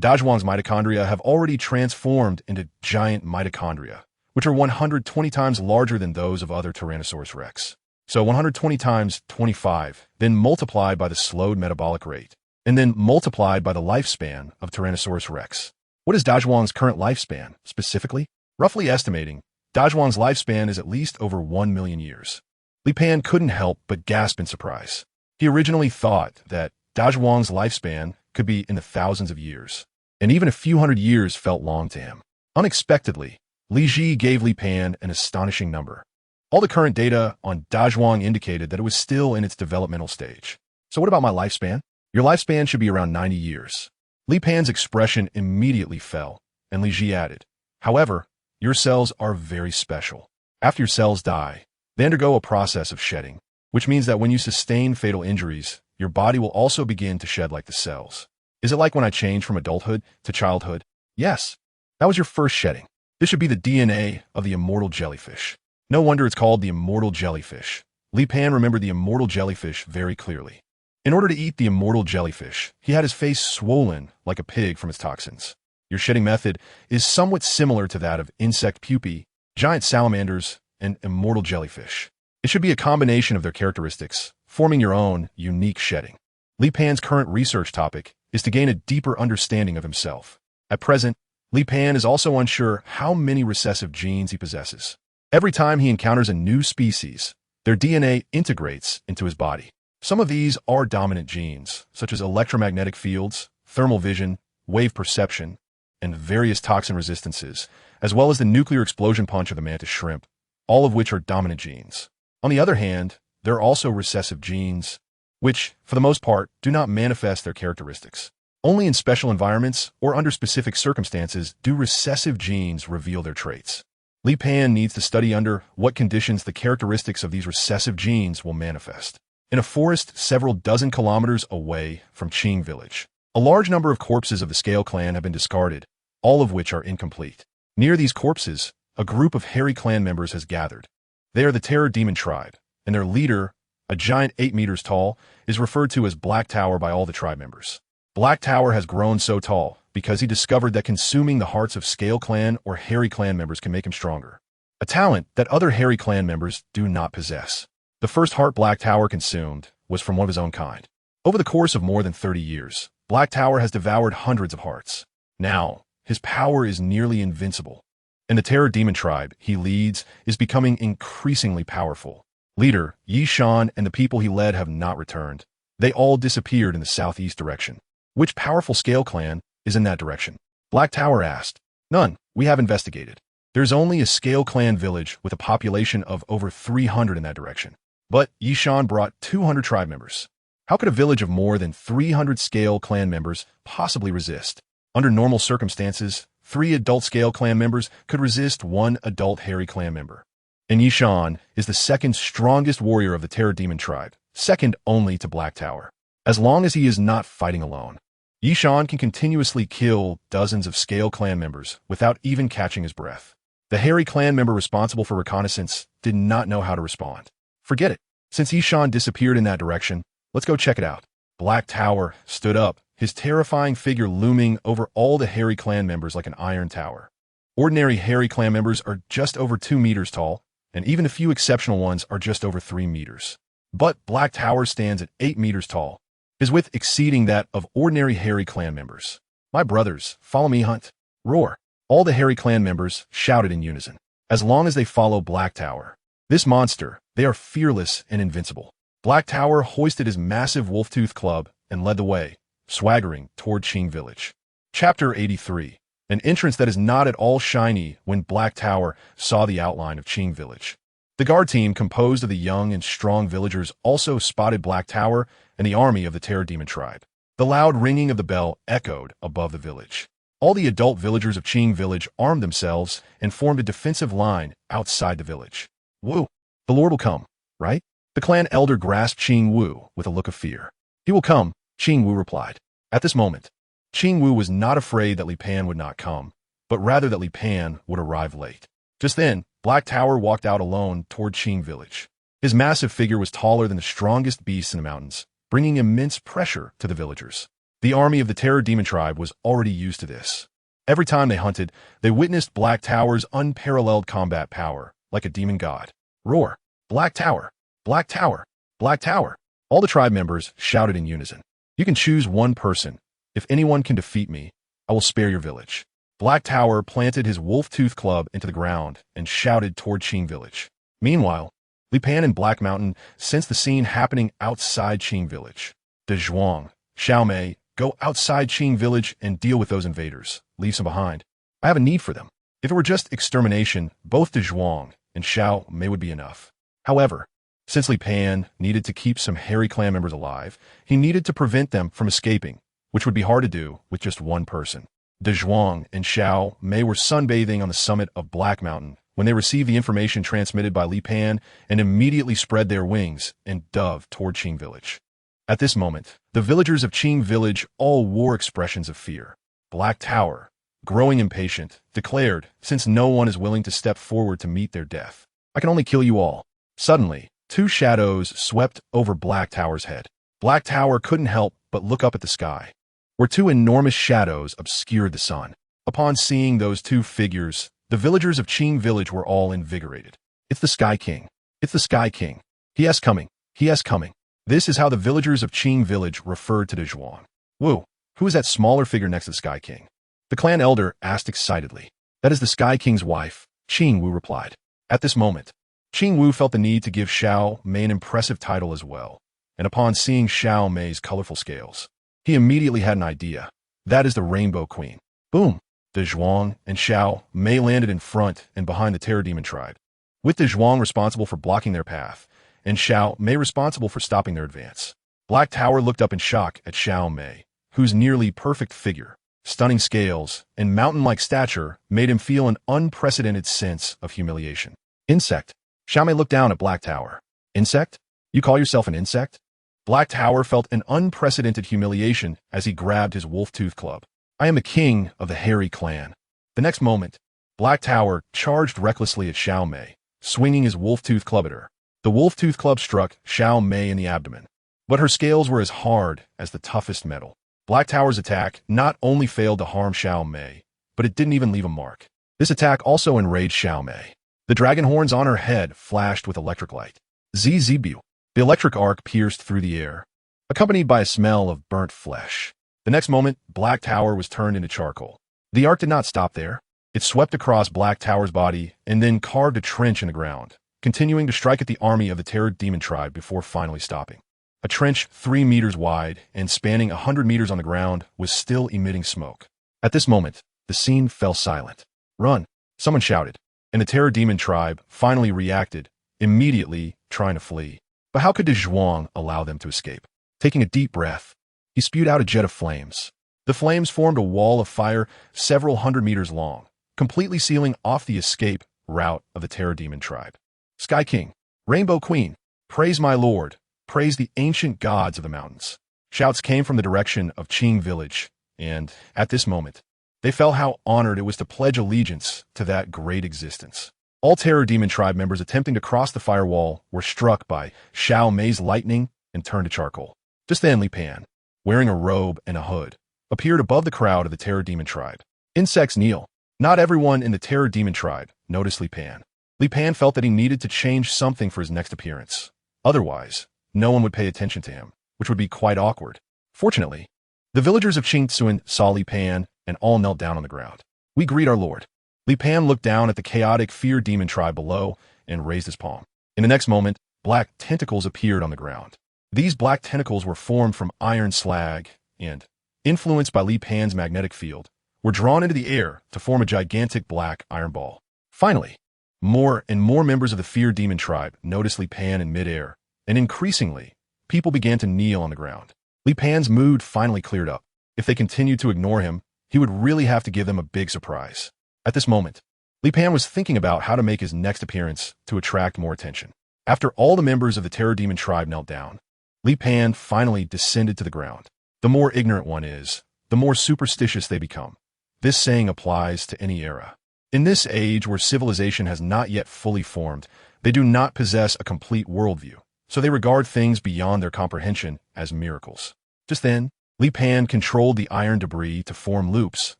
Dazhuang's mitochondria have already transformed into giant mitochondria, which are 120 times larger than those of other Tyrannosaurus rex. So 120 times 25, then multiplied by the slowed metabolic rate, and then multiplied by the lifespan of Tyrannosaurus rex. What is Dazhuang's current lifespan, specifically? Roughly estimating, Dazhuang's lifespan is at least over 1 million years. Li Pan couldn't help but gasp in surprise. He originally thought that Dazhuang's lifespan could be in the thousands of years, and even a few hundred years felt long to him. Unexpectedly, Li Ji gave Li Pan an astonishing number. All the current data on Dazhuang indicated that it was still in its developmental stage. So what about my lifespan? Your lifespan should be around 90 years. Li Pan's expression immediately fell, and Li Ji added, "However, your cells are very special. After your cells die, they undergo a process of shedding, which means that when you sustain fatal injuries, your body will also begin to shed like the cells. Is it like when I changed from adulthood to childhood? Yes. That was your first shedding. This should be the DNA of the immortal jellyfish. No wonder it's called the immortal jellyfish." Li Pan remembered the immortal jellyfish very clearly. In order to eat the immortal jellyfish, he had his face swollen like a pig from its toxins. Your shedding method is somewhat similar to that of insect pupae, giant salamanders, and immortal jellyfish. It should be a combination of their characteristics, forming your own unique shedding. Li Pan's current research topic is to gain a deeper understanding of himself. At present, Li Pan is also unsure how many recessive genes he possesses. Every time he encounters a new species, their DNA integrates into his body. Some of these are dominant genes, such as electromagnetic fields, thermal vision, wave perception, and various toxin resistances, as well as the nuclear explosion punch of the mantis shrimp, all of which are dominant genes. On the other hand, there are also recessive genes, which, for the most part, do not manifest their characteristics. Only in special environments or under specific circumstances do recessive genes reveal their traits. Li Pan needs to study under what conditions the characteristics of these recessive genes will manifest. In a forest several dozen kilometers away from Qing village, a large number of corpses of the Scale clan have been discarded, all of which are incomplete. Near these corpses, a group of hairy clan members has gathered. They are the Terror Demon tribe, and their leader, a giant 8 meters tall, is referred to as Black Tower by all the tribe members. Black Tower has grown so tall because he discovered that consuming the hearts of Scale clan or hairy clan members can make him stronger, a talent that other hairy clan members do not possess. The first heart Black Tower consumed was from one of his own kind. Over the course of more than 30 years, Black Tower has devoured hundreds of hearts. Now, his power is nearly invincible, and the Terror Demon tribe he leads is becoming increasingly powerful. Leader, Yishan, and the people he led have not returned. They all disappeared in the southeast direction. Which powerful scale clan is in that direction? Black Tower asked. None. We have investigated. There's only a scale clan village with a population of over 300 in that direction. But Yishan brought 200 tribe members. How could a village of more than 300 scale clan members possibly resist? Under normal circumstances, 3 adult scale clan members could resist 1 adult hairy clan member. And Yishan is the second strongest warrior of the Terror Demon tribe, second only to Black Tower. As long as he is not fighting alone, Yishan can continuously kill dozens of scale clan members without even catching his breath. The hairy clan member responsible for reconnaissance did not know how to respond. Forget it. Since Yishan disappeared in that direction, let's go check it out. Black Tower stood up, his terrifying figure looming over all the hairy clan members like an iron tower. Ordinary hairy clan members are just over 2 meters tall, and even a few exceptional ones are just over 3 meters. But Black Tower stands at 8 meters tall, his width exceeding that of ordinary hairy clan members. My brothers, follow me, hunt. Roar. All the hairy clan members shouted in unison. As long as they follow Black Tower, this monster, they are fearless and invincible. Black Tower hoisted his massive wolf-tooth club and led the way, swaggering toward Qing Village. Chapter 83. An entrance that is not at all shiny when Black Tower saw the outline of Qing Village. The guard team, composed of the young and strong villagers, also spotted Black Tower and the army of the Terror Demon tribe. The loud ringing of the bell echoed above the village. All the adult villagers of Qing Village armed themselves and formed a defensive line outside the village. Wu, the Lord will come, right? The clan elder grasped Qing Wu with a look of fear. He will come, Qing Wu replied. At this moment, Qing Wu was not afraid that Li Pan would not come, but rather that Li Pan would arrive late. Just then, Black Tower walked out alone toward Qing Village. His massive figure was taller than the strongest beasts in the mountains, bringing immense pressure to the villagers. The army of the Terror Demon tribe was already used to this. Every time they hunted, they witnessed Black Tower's unparalleled combat power, like a demon god. Roar! Black Tower! Black Tower! Black Tower! All the tribe members shouted in unison. You can choose one person. If anyone can defeat me, I will spare your village. Black Tower planted his wolf-tooth club into the ground and shouted toward Qing Village. Meanwhile, Li Pan and Black Mountain sensed the scene happening outside Qing Village. Dazhuang, Xiaomei, go outside Qing Village and deal with those invaders. Leave some behind. I have a need for them. If it were just extermination, both Dazhuang and Xiaomei would be enough. However, since Li Pan needed to keep some hairy clan members alive, he needed to prevent them from escaping, which would be hard to do with just one person. Dazhuang and Xiaomei were sunbathing on the summit of Black Mountain when they received the information transmitted by Li Pan and immediately spread their wings and dove toward Qing Village. At this moment, the villagers of Qing Village all wore expressions of fear. Black Tower, growing impatient, declared, since no one is willing to step forward to meet their death, I can only kill you all. Suddenly, 2 shadows swept over Black Tower's head. Black Tower couldn't help but look up at the sky, where 2 enormous shadows obscured the sun. Upon seeing those 2 figures, the villagers of Qing Village were all invigorated. It's the Sky King. It's the Sky King. He has coming. He has coming. This is how the villagers of Qing Village referred to Dazhuang. Wu, who is that smaller figure next to the Sky King? The clan elder asked excitedly. That is the Sky King's wife, Qing Wu replied. At this moment, Qing Wu felt the need to give Xiaomei an impressive title as well, and upon seeing Xiaomei's colorful scales, he immediately had an idea. That is the Rainbow Queen. Boom! Dazhuang and Xiaomei landed in front and behind the Terror Demon tribe, with Dazhuang responsible for blocking their path, and Xiaomei responsible for stopping their advance. Black Tower looked up in shock at Xiaomei, whose nearly perfect figure, stunning scales, and mountain-like stature made him feel an unprecedented sense of humiliation. Insect. Xiaomei looked down at Black Tower. Insect? You call yourself an insect? Black Tower felt an unprecedented humiliation as he grabbed his wolf-tooth club. I am the king of the hairy clan. The next moment, Black Tower charged recklessly at Xiaomei, swinging his wolf-tooth club at her. The wolf-tooth club struck Xiaomei in the abdomen, but her scales were as hard as the toughest metal. Black Tower's attack not only failed to harm Xiaomei, but it didn't even leave a mark. This attack also enraged Xiaomei. The dragon horns on her head flashed with electric light. Zizibu. The electric arc pierced through the air, accompanied by a smell of burnt flesh. The next moment, Black Tower was turned into charcoal. The arc did not stop there. It swept across Black Tower's body and then carved a trench in the ground, continuing to strike at the army of the terror demon tribe before finally stopping. A trench 3 meters wide and spanning 100 meters on the ground was still emitting smoke. At this moment, the scene fell silent. "Run!" someone shouted, and the terror demon tribe finally reacted, immediately trying to flee. But how could Dazhuang allow them to escape? Taking a deep breath, he spewed out a jet of flames. The flames formed a wall of fire several hundred meters long, completely sealing off the escape route of the terror demon tribe. "Sky King, Rainbow Queen, praise my lord, praise the ancient gods of the mountains." Shouts came from the direction of Qing village, and, at this moment, they felt how honored it was to pledge allegiance to that great existence. All terror demon tribe members attempting to cross the firewall were struck by Xiao Mei's lightning and turned to charcoal. Just then Li Pan, wearing a robe and a hood, appeared above the crowd of the terror demon tribe. Insects kneel. Not everyone in the terror demon tribe noticed Li Pan. Li Pan felt that he needed to change something for his next appearance. Otherwise, no one would pay attention to him, which would be quite awkward. Fortunately, the villagers of Qingtsuan saw Li Pan and all knelt down on the ground. "We greet our lord." Li Pan looked down at the chaotic fear demon tribe below and raised his palm. In the next moment, black tentacles appeared on the ground. These black tentacles were formed from iron slag and, influenced by Li Pan's magnetic field, were drawn into the air to form a gigantic black iron ball. Finally, more and more members of the fear demon tribe noticed Li Pan in midair, and increasingly, people began to kneel on the ground. Li Pan's mood finally cleared up. If they continued to ignore him, he would really have to give them a big surprise. At this moment, Li Pan was thinking about how to make his next appearance to attract more attention. After all the members of the terror demon tribe knelt down, Li Pan finally descended to the ground. The more ignorant one is, the more superstitious they become. This saying applies to any era. In this age where civilization has not yet fully formed, they do not possess a complete worldview, so they regard things beyond their comprehension as miracles. Just then, Li Pan controlled the iron debris to form loops,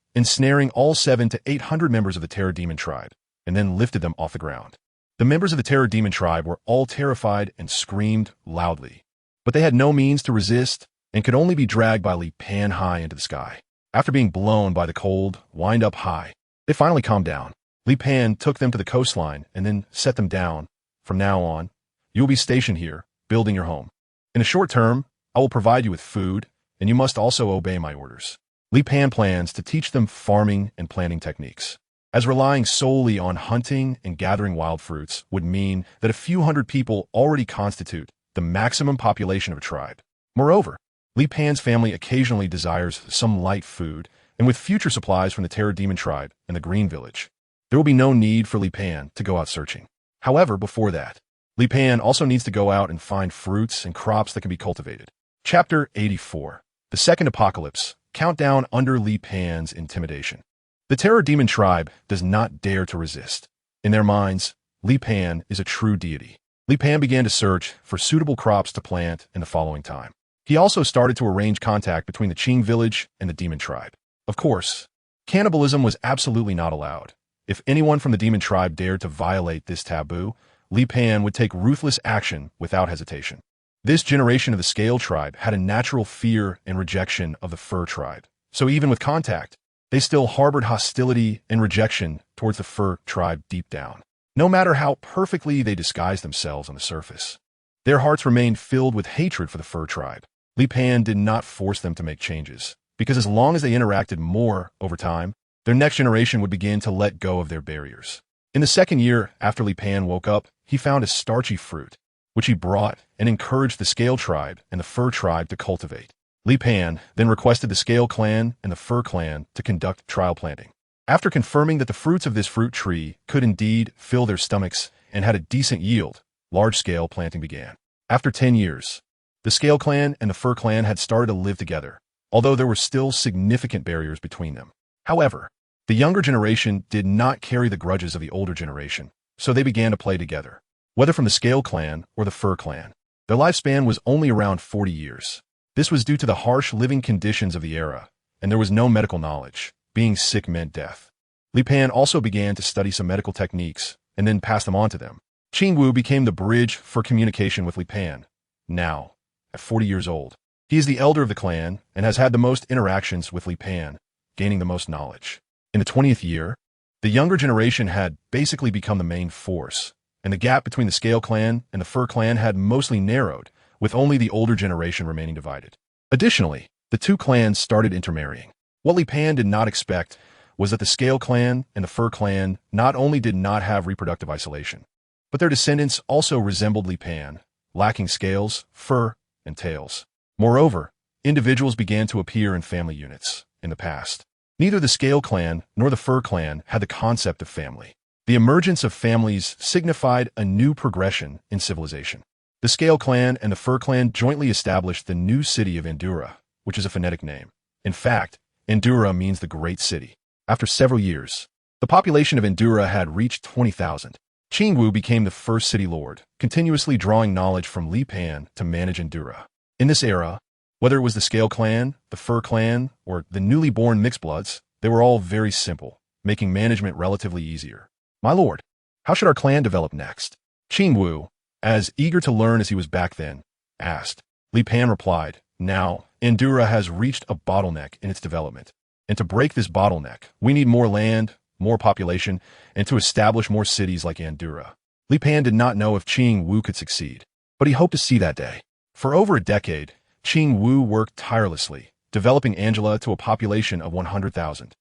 ensnaring all 700 to 800 members of the terror demon tribe, and then lifted them off the ground. The members of the terror demon tribe were all terrified and screamed loudly, but they had no means to resist and could only be dragged by Li Pan high into the sky. After being blown by the cold, wind up high, they finally calmed down. Li Pan took them to the coastline and then set them down. "From now on, you will be stationed here, building your home. In a short term, I will provide you with food, and you must also obey my orders." Li Pan plans to teach them farming and planting techniques, as relying solely on hunting and gathering wild fruits would mean that a few hundred people already constitute the maximum population of a tribe. Moreover, Li Pan's family occasionally desires some light food, and with future supplies from the terror demon tribe and the green village, there will be no need for Li Pan to go out searching. However, before that, Li Pan also needs to go out and find fruits and crops that can be cultivated. Chapter 84. The Second Apocalypse. Countdown under Li Pan's intimidation. The terror demon tribe does not dare to resist. In their minds, Li Pan is a true deity. Li Pan began to search for suitable crops to plant in the following time. He also started to arrange contact between the Qing village and the demon tribe. Of course, cannibalism was absolutely not allowed. If anyone from the demon tribe dared to violate this taboo, Li Pan would take ruthless action without hesitation. This generation of the scale tribe had a natural fear and rejection of the fur tribe, so even with contact, they still harbored hostility and rejection towards the fur tribe deep down. No matter how perfectly they disguised themselves on the surface, their hearts remained filled with hatred for the fur tribe. Li Pan did not force them to make changes, because as long as they interacted more over time, their next generation would begin to let go of their barriers. In the second year after Li Pan woke up, he found a starchy fruit, which he brought and encouraged the scale tribe and the fur tribe to cultivate. Li Pan then requested the scale clan and the fur clan to conduct trial planting. After confirming that the fruits of this fruit tree could indeed fill their stomachs and had a decent yield, large-scale planting began. After 10 years, the scale clan and the fur clan had started to live together, although there were still significant barriers between them. However, the younger generation did not carry the grudges of the older generation, so they began to play together. Whether from the scale clan or the fur clan, their lifespan was only around 40 years. This was due to the harsh living conditions of the era, and there was no medical knowledge. Being sick meant death. Li Pan also began to study some medical techniques and then pass them on to them. Qing Wu became the bridge for communication with Li Pan. Now, at 40 years old, he is the elder of the clan and has had the most interactions with Li Pan, gaining the most knowledge. In the 20th year, the younger generation had basically become the main force, and the gap between the Scale clan and the Fur clan had mostly narrowed, with only the older generation remaining divided. Additionally, the two clans started intermarrying. What Li Pan did not expect was that the Scale clan and the Fur clan not only did not have reproductive isolation, but their descendants also resembled Li Pan, lacking scales, fur, and tails. Moreover, individuals began to appear in family units. In the past, neither the Scale clan nor the Fur clan had the concept of family. The emergence of families signified a new progression in civilization. The Scale clan and the Fur clan jointly established the new city of Andura, which is a phonetic name. In fact, Andura means the great city. After several years, the population of Andura had reached 20,000. Qing Wu became the first city lord, continuously drawing knowledge from Li Pan to manage Andura. In this era, whether it was the Scale clan, the Fur clan, or the newly born mixed bloods, they were all very simple, making management relatively easier. My lord, how should our clan develop next? Qing Wu, as eager to learn as he was back then, asked. Li Pan replied, now, Andura has reached a bottleneck in its development. And to break this bottleneck, we need more land, more population, and to establish more cities like Andura. Li Pan did not know if Qing Wu could succeed, but he hoped to see that day. For over a decade, Qing Wu worked tirelessly, developing Angela to a population of 100,000,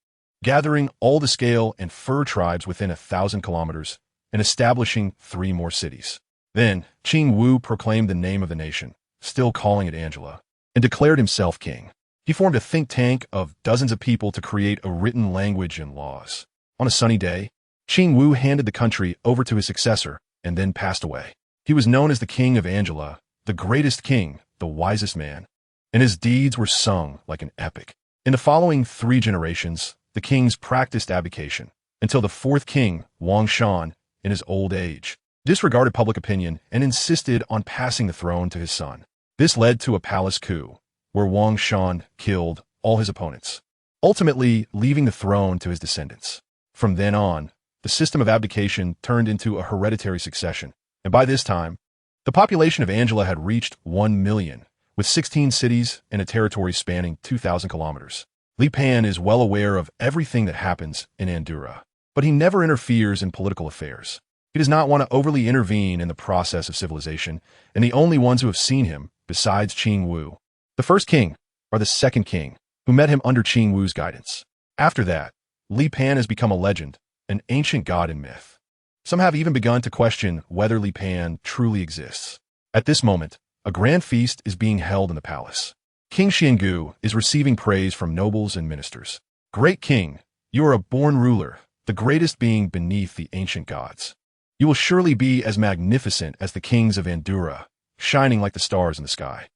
gathering all the Scale and Fur tribes within 1,000 kilometers, and establishing 3 more cities. Then, Qing Wu proclaimed the name of the nation, still calling it Angela, and declared himself king. He formed a think tank of dozens of people to create a written language and laws. On a sunny day, Qing Wu handed the country over to his successor and then passed away. He was known as the King of Angela, the greatest king, the wisest man, and his deeds were sung like an epic. In the following 3 generations, the kings practiced abdication, until the 4th king, Wang Shan, in his old age, disregarded public opinion and insisted on passing the throne to his son. This led to a palace coup, where Wang Shan killed all his opponents, ultimately leaving the throne to his descendants. From then on, the system of abdication turned into a hereditary succession, and by this time, the population of Angela had reached 1 million, with 16 cities and a territory spanning 2,000 kilometers. Li Pan is well aware of everything that happens in Andura, but he never interferes in political affairs. He does not want to overly intervene in the process of civilization, and the only ones who have seen him, besides Qing Wu, the first king, are the second king, who met him under Qing Wu's guidance. After that, Li Pan has become a legend, an ancient god in myth. Some have even begun to question whether Li Pan truly exists. At this moment, a grand feast is being held in the palace. King Xiangu is receiving praise from nobles and ministers. Great king, you are a born ruler, the greatest being beneath the ancient gods. You will surely be as magnificent as the kings of Andura, shining like the stars in the sky.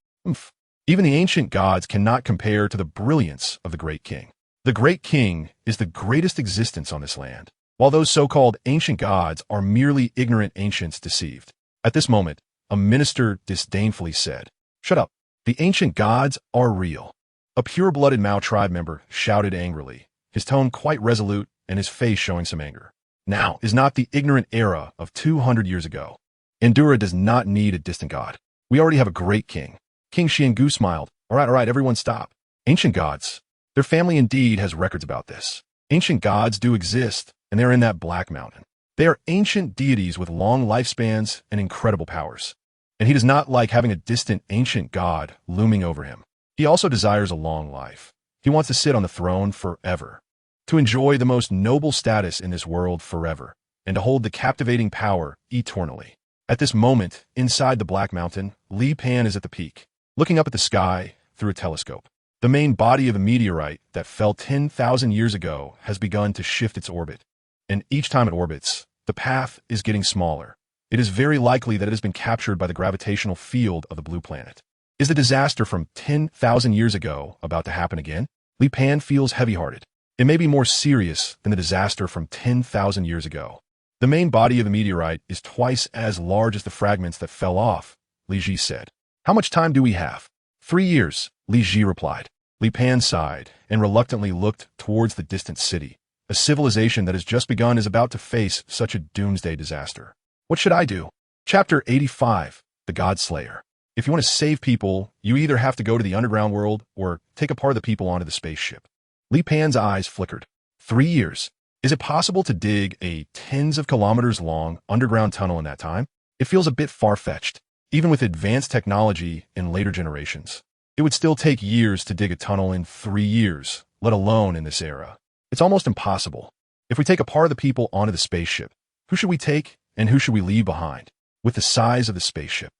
Even the ancient gods cannot compare to the brilliance of the great king. The great king is the greatest existence on this land, while those so-called ancient gods are merely ignorant ancients deceived. At this moment, a minister disdainfully said, "Shut up. The ancient gods are real." A pure-blooded Mao tribe member shouted angrily, his tone quite resolute and his face showing some anger. Now is not the ignorant era of 200 years ago. Andura does not need a distant god. We already have a great king. King Xiangu smiled. All right, everyone stop. Ancient gods. Their family indeed has records about this. Ancient gods do exist, and they're in that Black Mountain. They are ancient deities with long lifespans and incredible powers. And he does not like having a distant ancient god looming over him. He also desires a long life. He wants to sit on the throne forever, to enjoy the most noble status in this world forever, and to hold the captivating power eternally. At this moment, inside the Black Mountain, Li Pan is at the peak, looking up at the sky through a telescope. The main body of a meteorite that fell 10,000 years ago has begun to shift its orbit, and each time it orbits, the path is getting smaller. It is very likely that it has been captured by the gravitational field of the blue planet. Is the disaster from 10,000 years ago about to happen again? Li Pan feels heavy-hearted. It may be more serious than the disaster from 10,000 years ago. The main body of the meteorite is twice as large as the fragments that fell off, Li Ji said. How much time do we have? 3 years, Li Ji replied. Li Pan sighed and reluctantly looked towards the distant city. A civilization that has just begun is about to face such a doomsday disaster. What should I do? Chapter 85, The God Slayer. If you want to save people, you either have to go to the underground world or take a part of the people onto the spaceship. Li Pan's eyes flickered. 3 years. Is it possible to dig a tens of kilometers long underground tunnel in that time? It feels a bit far-fetched. Even with advanced technology in later generations, it would still take years to dig a tunnel in 3 years, let alone in this era. It's almost impossible. If we take a part of the people onto the spaceship, who should we take and who should we leave behind? With the size of the spaceship,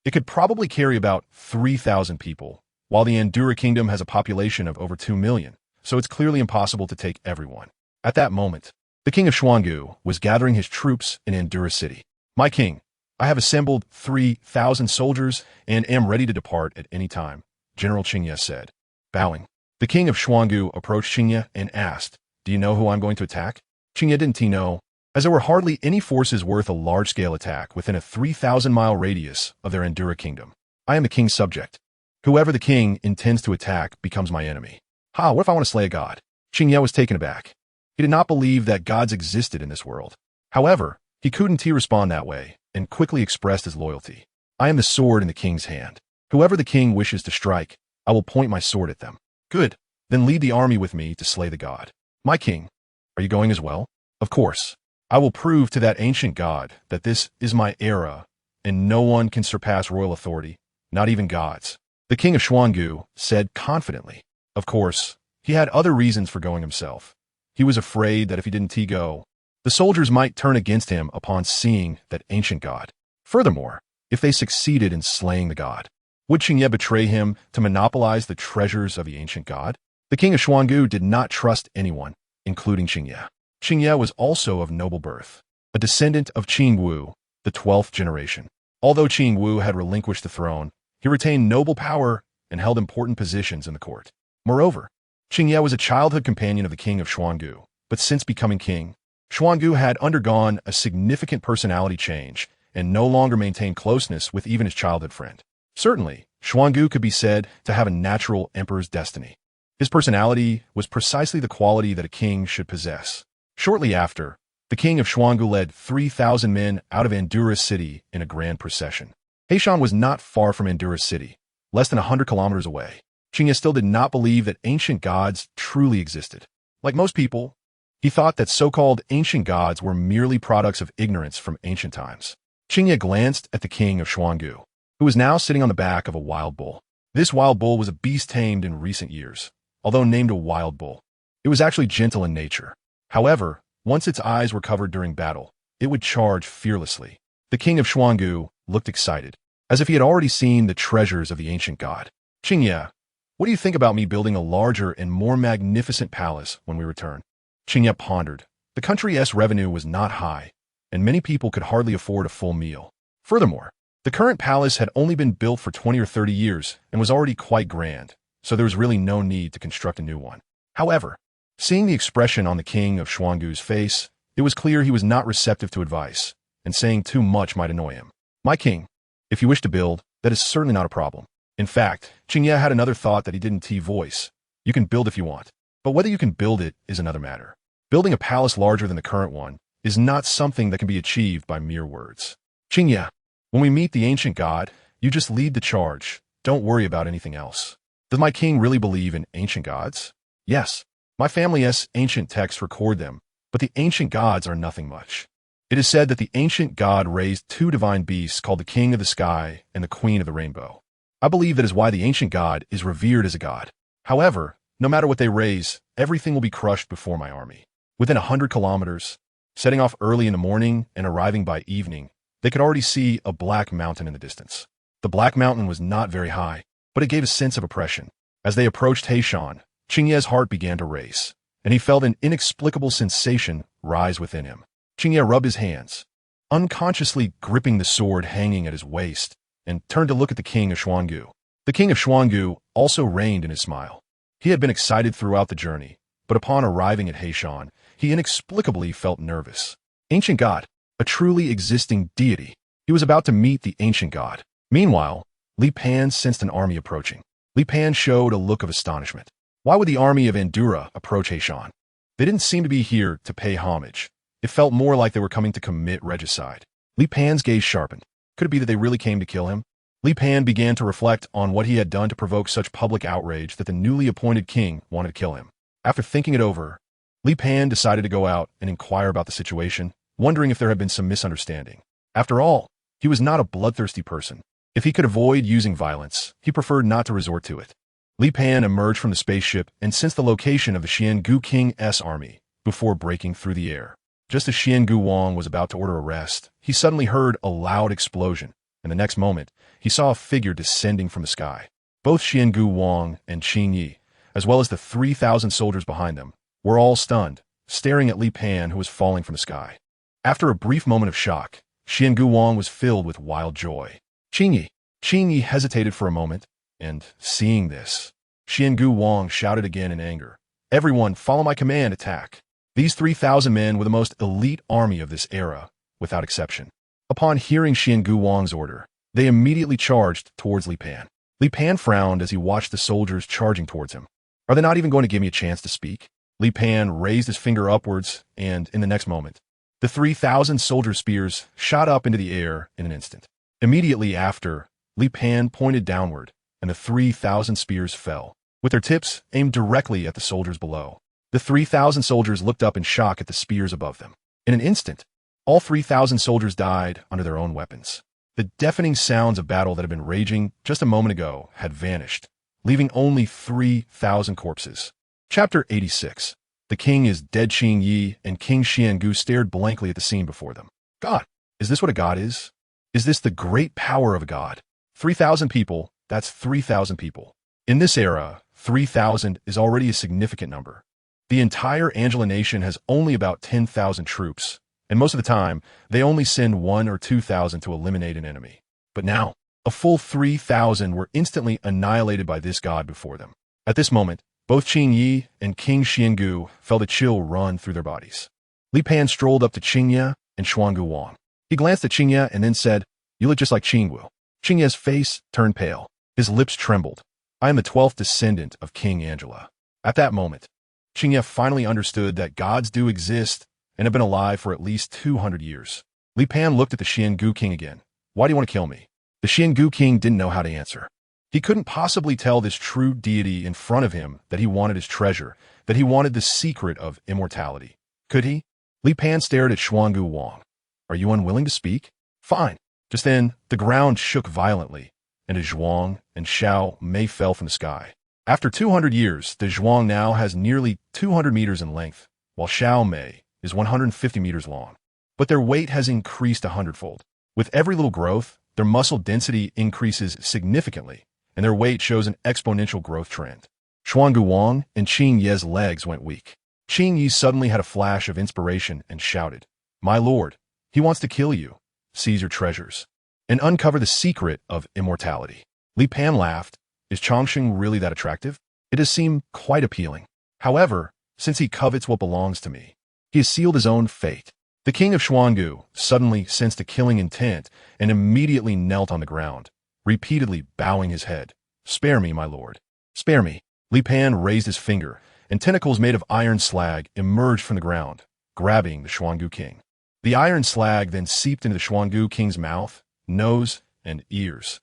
it could probably carry about 3,000 people, while the Andura Kingdom has a population of over 2 million, so it's clearly impossible to take everyone. At that moment, the king of Xuangu was gathering his troops in Andura City. My king, I have assembled 3,000 soldiers and am ready to depart at any time, General Qingye said. Bowing, the king of Xuangu approached Qingye and asked, "Do you know who I'm going to attack?" Qingye didn't know, as there were hardly any forces worth a large-scale attack within a 3,000-mile radius of their Andura kingdom. I am the king's subject. Whoever the king intends to attack becomes my enemy. What if I want to slay a god? Qingye was taken aback. He did not believe that gods existed in this world. However, he couldn't respond that way, and quickly expressed his loyalty. I am the sword in the king's hand. Whoever the king wishes to strike, I will point my sword at them. Good. Then lead the army with me to slay the god. My king, are you going as well? Of course. I will prove to that ancient god that this is my era, and no one can surpass royal authority, not even gods. The king of Xuangu said confidently. Of course, he had other reasons for going himself. He was afraid that if he didn't go, the soldiers might turn against him upon seeing that ancient god. Furthermore, if they succeeded in slaying the god, would Qingye betray him to monopolize the treasures of the ancient god? The king of Xuangu did not trust anyone, including Qingye. Qingye was also of noble birth, a descendant of Qing Wu, the 12th generation. Although Qing Wu had relinquished the throne, he retained noble power and held important positions in the court. Moreover, Qingye was a childhood companion of the king of Xuangu, but since becoming king, Xuangu had undergone a significant personality change and no longer maintained closeness with even his childhood friend. Certainly, Xuangu could be said to have a natural emperor's destiny. His personality was precisely the quality that a king should possess. Shortly after, the king of Xuangu led 3,000 men out of Andura City in a grand procession. Heishan was not far from Andura City, less than 100 kilometers away. Qingye still did not believe that ancient gods truly existed. Like most people, he thought that so-called ancient gods were merely products of ignorance from ancient times. Qingye glanced at the king of Xuangu, who was now sitting on the back of a wild bull. This wild bull was a beast tamed in recent years. Although named a wild bull, it was actually gentle in nature. However, once its eyes were covered during battle, it would charge fearlessly. The king of Xuangu looked excited, as if he had already seen the treasures of the ancient god. Qingye, what do you think about me building a larger and more magnificent palace when we return? Qingye pondered. The country's revenue was not high, and many people could hardly afford a full meal. Furthermore, the current palace had only been built for 20 or 30 years and was already quite grand, so there was really no need to construct a new one. However, seeing the expression on the king of Xuangu's face, it was clear he was not receptive to advice, and saying too much might annoy him. My king, if you wish to build, that is certainly not a problem. In fact, Qingye had another thought that he didn't voice. You can build if you want, but whether you can build it is another matter. Building a palace larger than the current one is not something that can be achieved by mere words. Qingye, when we meet the ancient god, you just lead the charge. Don't worry about anything else. Does my king really believe in ancient gods? Yes. My family's ancient texts record them, but the ancient gods are nothing much. It is said that the ancient god raised 2 divine beasts called the King of the Sky and the Queen of the Rainbow. I believe that is why the ancient god is revered as a god. However, no matter what they raise, everything will be crushed before my army. Within 100 kilometers, setting off early in the morning and arriving by evening, they could already see a black mountain in the distance. The black mountain was not very high, but it gave a sense of oppression. As they approached Heishan, Qingye's heart began to race, and he felt an inexplicable sensation rise within him. Qingye rubbed his hands, unconsciously gripping the sword hanging at his waist, and turned to look at the king of Xuangu. The king of Xuangu also reigned in his smile. He had been excited throughout the journey, but upon arriving at Heishan, he inexplicably felt nervous. Ancient god, a truly existing deity. He was about to meet the ancient god. Meanwhile, Li Pan sensed an army approaching. Li Pan showed a look of astonishment. Why would the army of Andura approach Heishan? They didn't seem to be here to pay homage. It felt more like they were coming to commit regicide. Li Pan's gaze sharpened. Could it be that they really came to kill him? Li Pan began to reflect on what he had done to provoke such public outrage that the newly appointed king wanted to kill him. After thinking it over, Li Pan decided to go out and inquire about the situation, wondering if there had been some misunderstanding. After all, he was not a bloodthirsty person. If he could avoid using violence, he preferred not to resort to it. Li Pan emerged from the spaceship and sensed the location of the Xiangu King's army before breaking through the air. Just as Xiangu Wang was about to order arrest, he suddenly heard a loud explosion, and the next moment, he saw a figure descending from the sky. Both Xiangu Wang and Qin Yi, as well as the 3,000 soldiers behind them, were all stunned, staring at Li Pan, who was falling from the sky. After a brief moment of shock, Xiangu Wang was filled with wild joy. Qin Yi hesitated for a moment, and, seeing this, Xiangu Wang shouted again in anger. Everyone, follow my command, attack. These 3,000 men were the most elite army of this era, without exception. Upon hearing Xiangu Wang's order, they immediately charged towards Li Pan. Li Pan frowned as he watched the soldiers charging towards him. Are they not even going to give me a chance to speak? Li Pan raised his finger upwards, and in the next moment, the 3,000 soldier spears shot up into the air in an instant. Immediately after, Li Pan pointed downward, and the 3,000 spears fell, with their tips aimed directly at the soldiers below. The 3,000 soldiers looked up in shock at the spears above them. In an instant, all 3,000 soldiers died under their own weapons. The deafening sounds of battle that had been raging just a moment ago had vanished, leaving only 3,000 corpses. Chapter 86. The king is dead. Qin Yi and King Xiangu stared blankly at the scene before them. God, is this what a god is? Is this the great power of a god? 3,000 people, that's 3,000 people. In this era, 3,000 is already a significant number. The entire Angela nation has only about 10,000 troops, and most of the time, they only send 1,000 or 2,000 to eliminate an enemy. But now, a full 3,000 were instantly annihilated by this god before them. At this moment, both Qin Yi and King Xiangu felt a chill run through their bodies. Li Pan strolled up to Qin Ye and Xiangu Wang. He glanced at Qin Ye and then said, "You look just like Qin Wu." Qin Ye's face turned pale. His lips trembled. "I am the 12th descendant of King Angela." At that moment, Qin Ye finally understood that gods do exist and have been alive for at least 200 years. Li Pan looked at the Xiangu King again. "Why do you want to kill me?" The Xiangu King didn't know how to answer. He couldn't possibly tell this true deity in front of him that he wanted his treasure, that he wanted the secret of immortality. Could he? Li Pan stared at Xiangu Wang. "Are you unwilling to speak? Fine." Just then, the ground shook violently, and Dazhuang and Xiao Mei fell from the sky. After 200 years, Dazhuang now has nearly 200 meters in length, while Xiao Mei is 150 meters long. But their weight has increased 100-fold. With every little growth, their muscle density increases significantly, and their weight shows an exponential growth trend. Xiangu Wang and Qin Ye's legs went weak. Qin Yi suddenly had a flash of inspiration and shouted, "My lord, he wants to kill you. Seize your treasures and uncover the secret of immortality." Li Pan laughed. Is Chongqing really that attractive? It does seem quite appealing. However, since he covets what belongs to me, he has sealed his own fate. The king of Xiangu suddenly sensed a killing intent and immediately knelt on the ground, repeatedly bowing his head. "Spare me, my lord. Spare me." Li Pan raised his finger, and tentacles made of iron slag emerged from the ground, grabbing the Xiangu king. The iron slag then seeped into the Xiangu king's mouth, nose, and ears.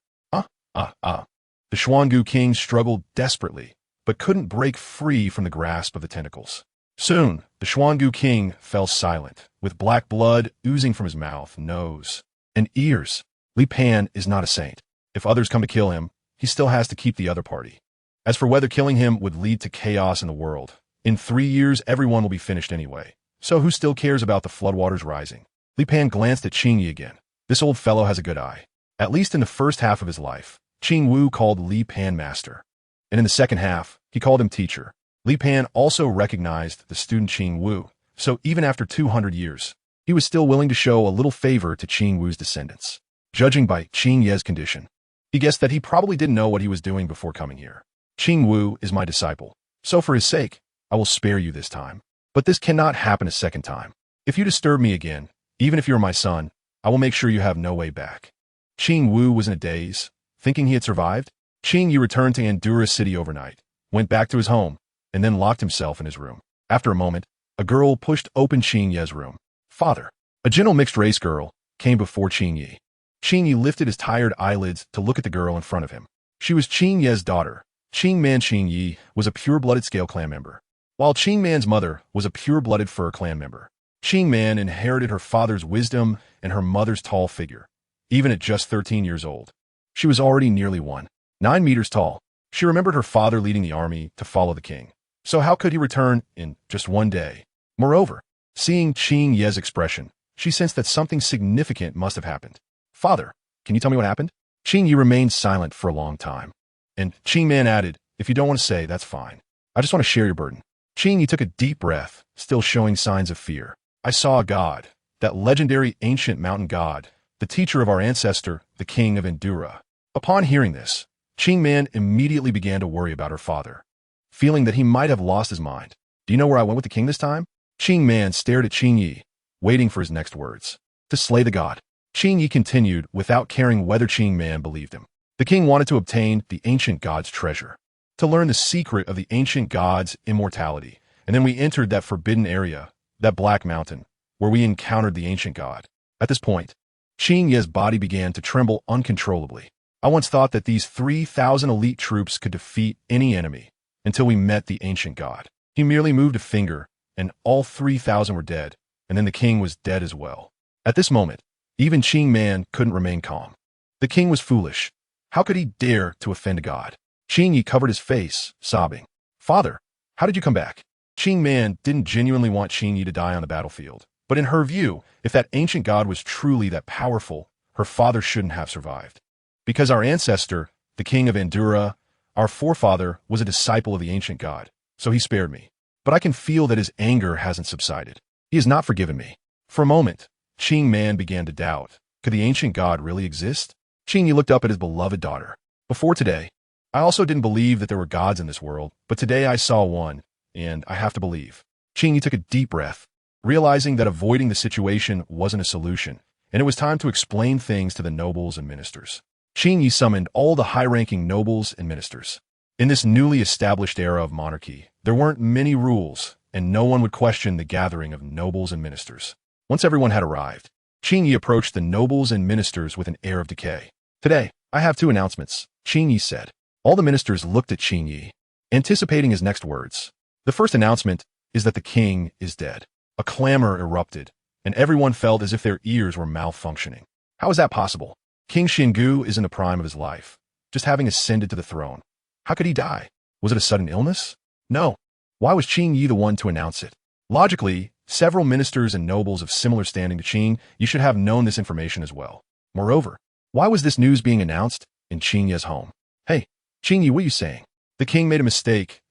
The Xiangu king struggled desperately, but couldn't break free from the grasp of the tentacles. Soon, the Xiangu king fell silent, with black blood oozing from his mouth, nose, and ears. Li Pan is not a saint. If others come to kill him, he still has to keep the other party. As for whether killing him would lead to chaos in the world, in 3 years everyone will be finished anyway. So who still cares about the floodwaters rising? Li Pan glanced at Qin Yi again. This old fellow has a good eye. At least in the first half of his life, Qin Wu called Li Pan master, and in the second half, he called him teacher. Li Pan also recognized the student Qin Wu, so even after 200 years, he was still willing to show a little favor to Qin Wu's descendants. Judging by Qin Ye's condition, he guessed that he probably didn't know what he was doing before coming here. "Qin Wu is my disciple, so for his sake, I will spare you this time. But this cannot happen a second time. If you disturb me again, even if you're my son, I will make sure you have no way back." Qin Wu was in a daze, thinking he had survived. Qin Yi returned to Andura City overnight, went back to his home, and then locked himself in his room. After a moment, a girl pushed open Qin Ye's room. "Father." A gentle mixed-race girl came before Qin Yi. Qin Yi lifted his tired eyelids to look at the girl in front of him. She was Qin Ye's daughter. Qin Man Qin Yi was a pure-blooded Scale Clan member. While Qing Man's mother was a pure-blooded Fur clan member, Qing Man inherited her father's wisdom and her mother's tall figure. Even at just 13 years old, she was already nearly 1.9 meters tall. She remembered her father leading the army to follow the king. So how could he return in just one day? Moreover, seeing Qing Ye's expression, she sensed that something significant must have happened. Father, can you tell me what happened? Qing Yi remained silent for a long time. And Qing Man added, if you don't want to say, that's fine. I just want to share your burden. Qing Yi took a deep breath, still showing signs of fear. I saw a god, that legendary ancient mountain god, the teacher of our ancestor, the king of Endura. Upon hearing this, Qing Man immediately began to worry about her father, feeling that he might have lost his mind. Do you know where I went with the king this time? Qing Man stared at Qing Yi, waiting for his next words. To slay the god. Qing Yi continued without caring whether Qing Man believed him. The king wanted to obtain the ancient god's treasure, to learn the secret of the ancient god's immortality. And then we entered that forbidden area, that black mountain, where we encountered the ancient god. At this point, Qing Ye's body began to tremble uncontrollably. I once thought that these 3,000 elite troops could defeat any enemy until we met the ancient god. He merely moved a finger, and all 3,000 were dead, and then the king was dead as well. At this moment, even Qing Man couldn't remain calm. The king was foolish. How could he dare to offend a god? Qing Yi covered his face, sobbing. Father, how did you come back? Qing Man didn't genuinely want Qing Yi to die on the battlefield. But in her view, if that ancient god was truly that powerful, her father shouldn't have survived. Because our ancestor, the king of Endura, our forefather, was a disciple of the ancient god, so he spared me. But I can feel that his anger hasn't subsided. He has not forgiven me. For a moment, Qing Man began to doubt. Could the ancient god really exist? Qing Yi looked up at his beloved daughter. Before today, I also didn't believe that there were gods in this world, but today I saw one, and I have to believe. Qing Yi took a deep breath, realizing that avoiding the situation wasn't a solution, and it was time to explain things to the nobles and ministers. Qing Yi summoned all the high-ranking nobles and ministers. In this newly established era of monarchy, there weren't many rules, and no one would question the gathering of nobles and ministers. Once everyone had arrived, Qing Yi approached the nobles and ministers with an air of decay. Today, I have two announcements, Qing Yi said. All the ministers looked at Qing Yi, anticipating his next words. The first announcement is that the king is dead. A clamor erupted, and everyone felt as if their ears were malfunctioning. How is that possible? King Xingu is in the prime of his life, just having ascended to the throne. How could he die? Was it a sudden illness? No. Why was Qing Yi the one to announce it? Logically, several ministers and nobles of similar standing to Qing Yi should have known this information as well. Moreover, why was this news being announced in Qing Yi's home? Hey, Qing Yi, what are you saying? The king made a mistake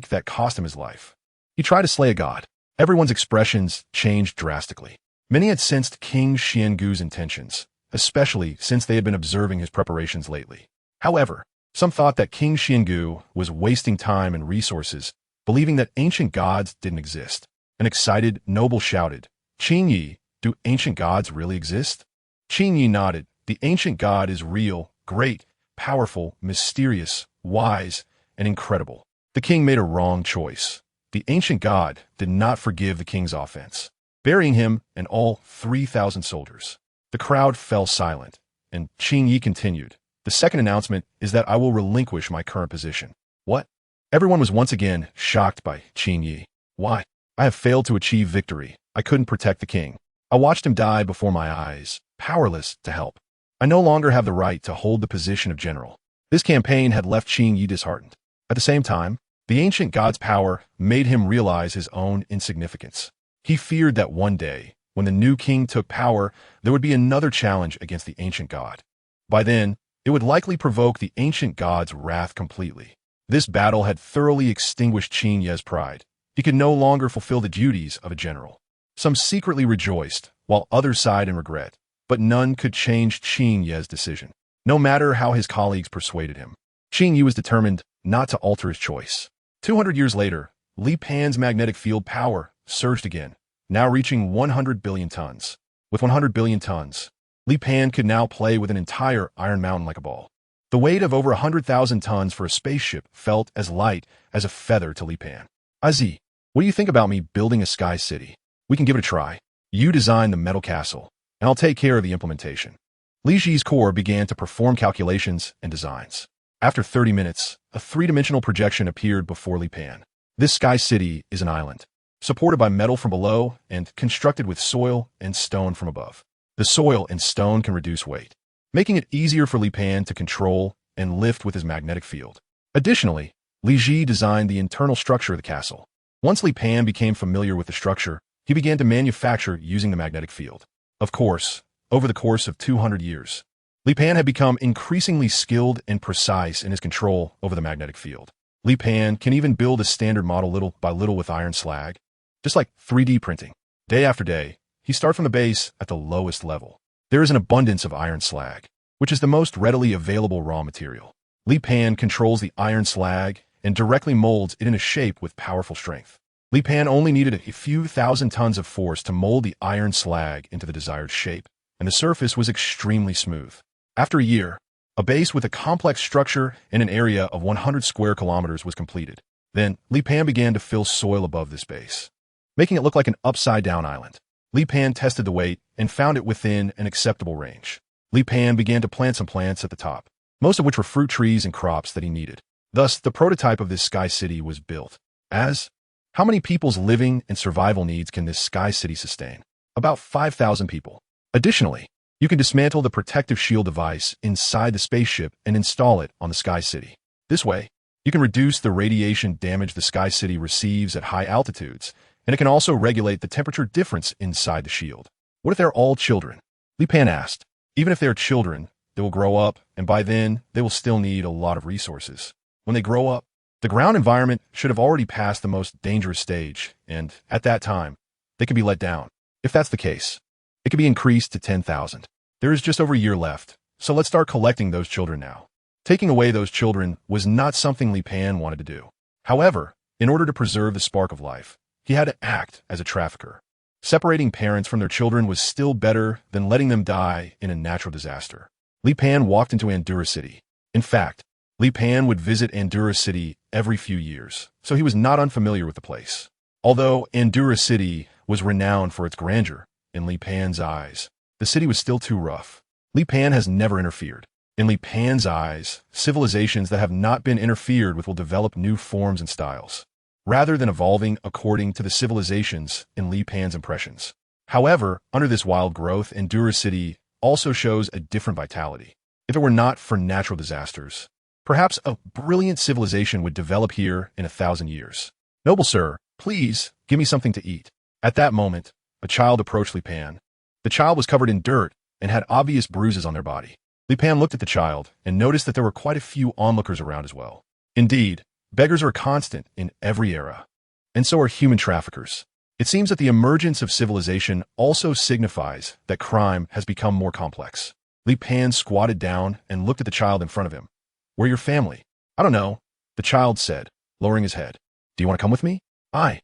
that cost him his life. He tried to slay a god. Everyone's expressions changed drastically. Many had sensed King Xiangu's intentions, especially since they had been observing his preparations lately. However, some thought that King Xiangu was wasting time and resources, believing that ancient gods didn't exist. An excited noble shouted, Qing Yi, do ancient gods really exist? Qing Yi nodded. The ancient god is real, great, powerful, mysterious, wise, and incredible. The king made a wrong choice. The ancient god did not forgive the king's offense, burying him and all 3,000 soldiers. The crowd fell silent, and Qing Yi continued. The second announcement is that I will relinquish my current position. What? Everyone was once again shocked by Qing Yi. Why? I have failed to achieve victory. I couldn't protect the king. I watched him die before my eyes, powerless to help. I no longer have the right to hold the position of general. This campaign had left Qing Yi disheartened. At the same time, the ancient god's power made him realize his own insignificance. He feared that one day, when the new king took power, there would be another challenge against the ancient god. By then, it would likely provoke the ancient god's wrath completely. This battle had thoroughly extinguished Qing Yi's pride. He could no longer fulfill the duties of a general. Some secretly rejoiced, while others sighed in regret, but none could change Qing Yi's decision, no matter how his colleagues persuaded him. Qing Yi was determined not to alter his choice. 200 years later, Li Pan's magnetic field power surged again, now reaching 100 billion tons. With 100 billion tons, Li Pan could now play with an entire Iron Mountain like a ball. The weight of over 100,000 tons for a spaceship felt as light as a feather to Li Pan. Azi, what do you think about me building a sky city? We can give it a try. You design the metal castle, and I'll take care of the implementation. Li Ji's core began to perform calculations and designs. After 30 minutes, a three-dimensional projection appeared before Li Pan. This sky city is an island, supported by metal from below and constructed with soil and stone from above. The soil and stone can reduce weight, making it easier for Li Pan to control and lift with his magnetic field. Additionally, Li Ji designed the internal structure of the castle. Once Li Pan became familiar with the structure, he began to manufacture using the magnetic field. Of course, over the course of 200 years, Li Pan had become increasingly skilled and precise in his control over the magnetic field. Li Pan can even build a standard model little by little with iron slag, just like 3D printing. Day after day, he starts from the base at the lowest level. There is an abundance of iron slag, which is the most readily available raw material. Li Pan controls the iron slag and directly molds it in a shape with powerful strength. Li Pan only needed a few thousand tons of force to mold the iron slag into the desired shape, and the surface was extremely smooth. After a year, a base with a complex structure in an area of 100 square kilometers was completed. Then, Li Pan began to fill soil above this base, making it look like an upside-down island. Li Pan tested the weight and found it within an acceptable range. Li Pan began to plant some plants at the top, most of which were fruit trees and crops that he needed. Thus, the prototype of this sky city was built. How many people's living and survival needs can this sky city sustain? About 5,000 people. Additionally, you can dismantle the protective shield device inside the spaceship and install it on the sky city. This way, you can reduce the radiation damage the sky city receives at high altitudes, and it can also regulate the temperature difference inside the shield. What if they're all children? Li Pan asked. Even if they're children, they will grow up, and by then, they will still need a lot of resources. When they grow up, the ground environment should have already passed the most dangerous stage, and at that time, they can be let down. If that's the case, it can be increased to 10,000. There is just over a year left, so let's start collecting those children now. Taking away those children was not something Li Pan wanted to do. However, in order to preserve the spark of life, he had to act as a trafficker. Separating parents from their children was still better than letting them die in a natural disaster. Li Pan walked into Andura City. In fact, Li Pan would visit Andura City every few years, so he was not unfamiliar with the place. Although Andura City was renowned for its grandeur, in Li Pan's eyes, the city was still too rough. Li Pan has never interfered. In Li Pan's eyes, civilizations that have not been interfered with will develop new forms and styles, rather than evolving according to the civilizations in Li Pan's impressions. However, under this wild growth, Andura City also shows a different vitality. If it were not for natural disasters, perhaps a brilliant civilization would develop here in 1,000 years. Noble sir, please give me something to eat. At that moment, a child approached Li Pan. The child was covered in dirt and had obvious bruises on their body. Li Pan looked at the child and noticed that there were quite a few onlookers around as well. Indeed, beggars are constant in every era, and so are human traffickers. It seems that the emergence of civilization also signifies that crime has become more complex. Li Pan squatted down and looked at the child in front of him. Where your family? I don't know, the child said, lowering his head. Do you want to come with me? I.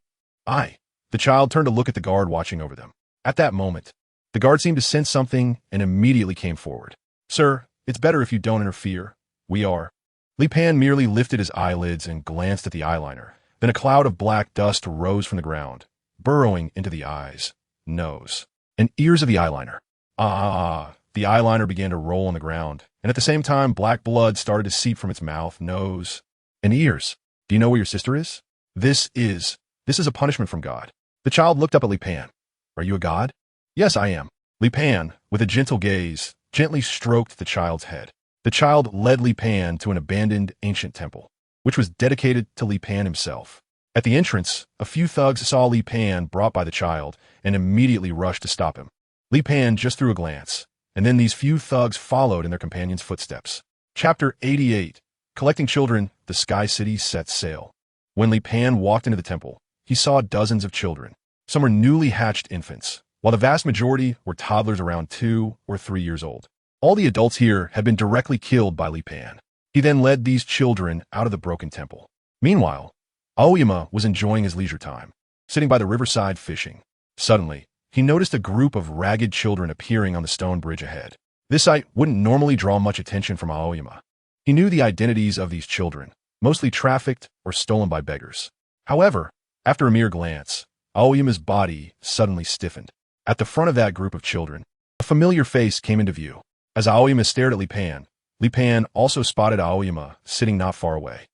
The child turned to look at the guard watching over them. At that moment, the guard seemed to sense something and immediately came forward. Sir, it's better if you don't interfere. We are. Li Pan merely lifted his eyelids and glanced at the eyeliner. Then a cloud of black dust rose from the ground, burrowing into the eyes, nose, and ears of the eyeliner. The eyeliner began to roll on the ground, and at the same time, black blood started to seep from its mouth, nose, and ears. Do you know where your sister is? This is a punishment from God. The child looked up at Li Pan. Are you a god? Yes, I am. Li Pan, with a gentle gaze, gently stroked the child's head. The child led Li Pan to an abandoned ancient temple, which was dedicated to Li Pan himself. At the entrance, a few thugs saw Li Pan brought by the child and immediately rushed to stop him. Li Pan just threw a glance, and then these few thugs followed in their companion's footsteps. Chapter 88. Collecting children, the Sky City sets sail. When Li Pan walked into the temple, he saw dozens of children. Some were newly hatched infants, while the vast majority were toddlers around 2 or 3 years old. All the adults here had been directly killed by Li Pan. He then led these children out of the broken temple. Meanwhile, Aoyama was enjoying his leisure time, sitting by the riverside fishing. Suddenly, he noticed a group of ragged children appearing on the stone bridge ahead. This sight wouldn't normally draw much attention from Aoyama. He knew the identities of these children, mostly trafficked or stolen by beggars. However, after a mere glance, Aoyama's body suddenly stiffened. At the front of that group of children, a familiar face came into view. As Aoyama stared at Li Pan also spotted Aoyama sitting not far away.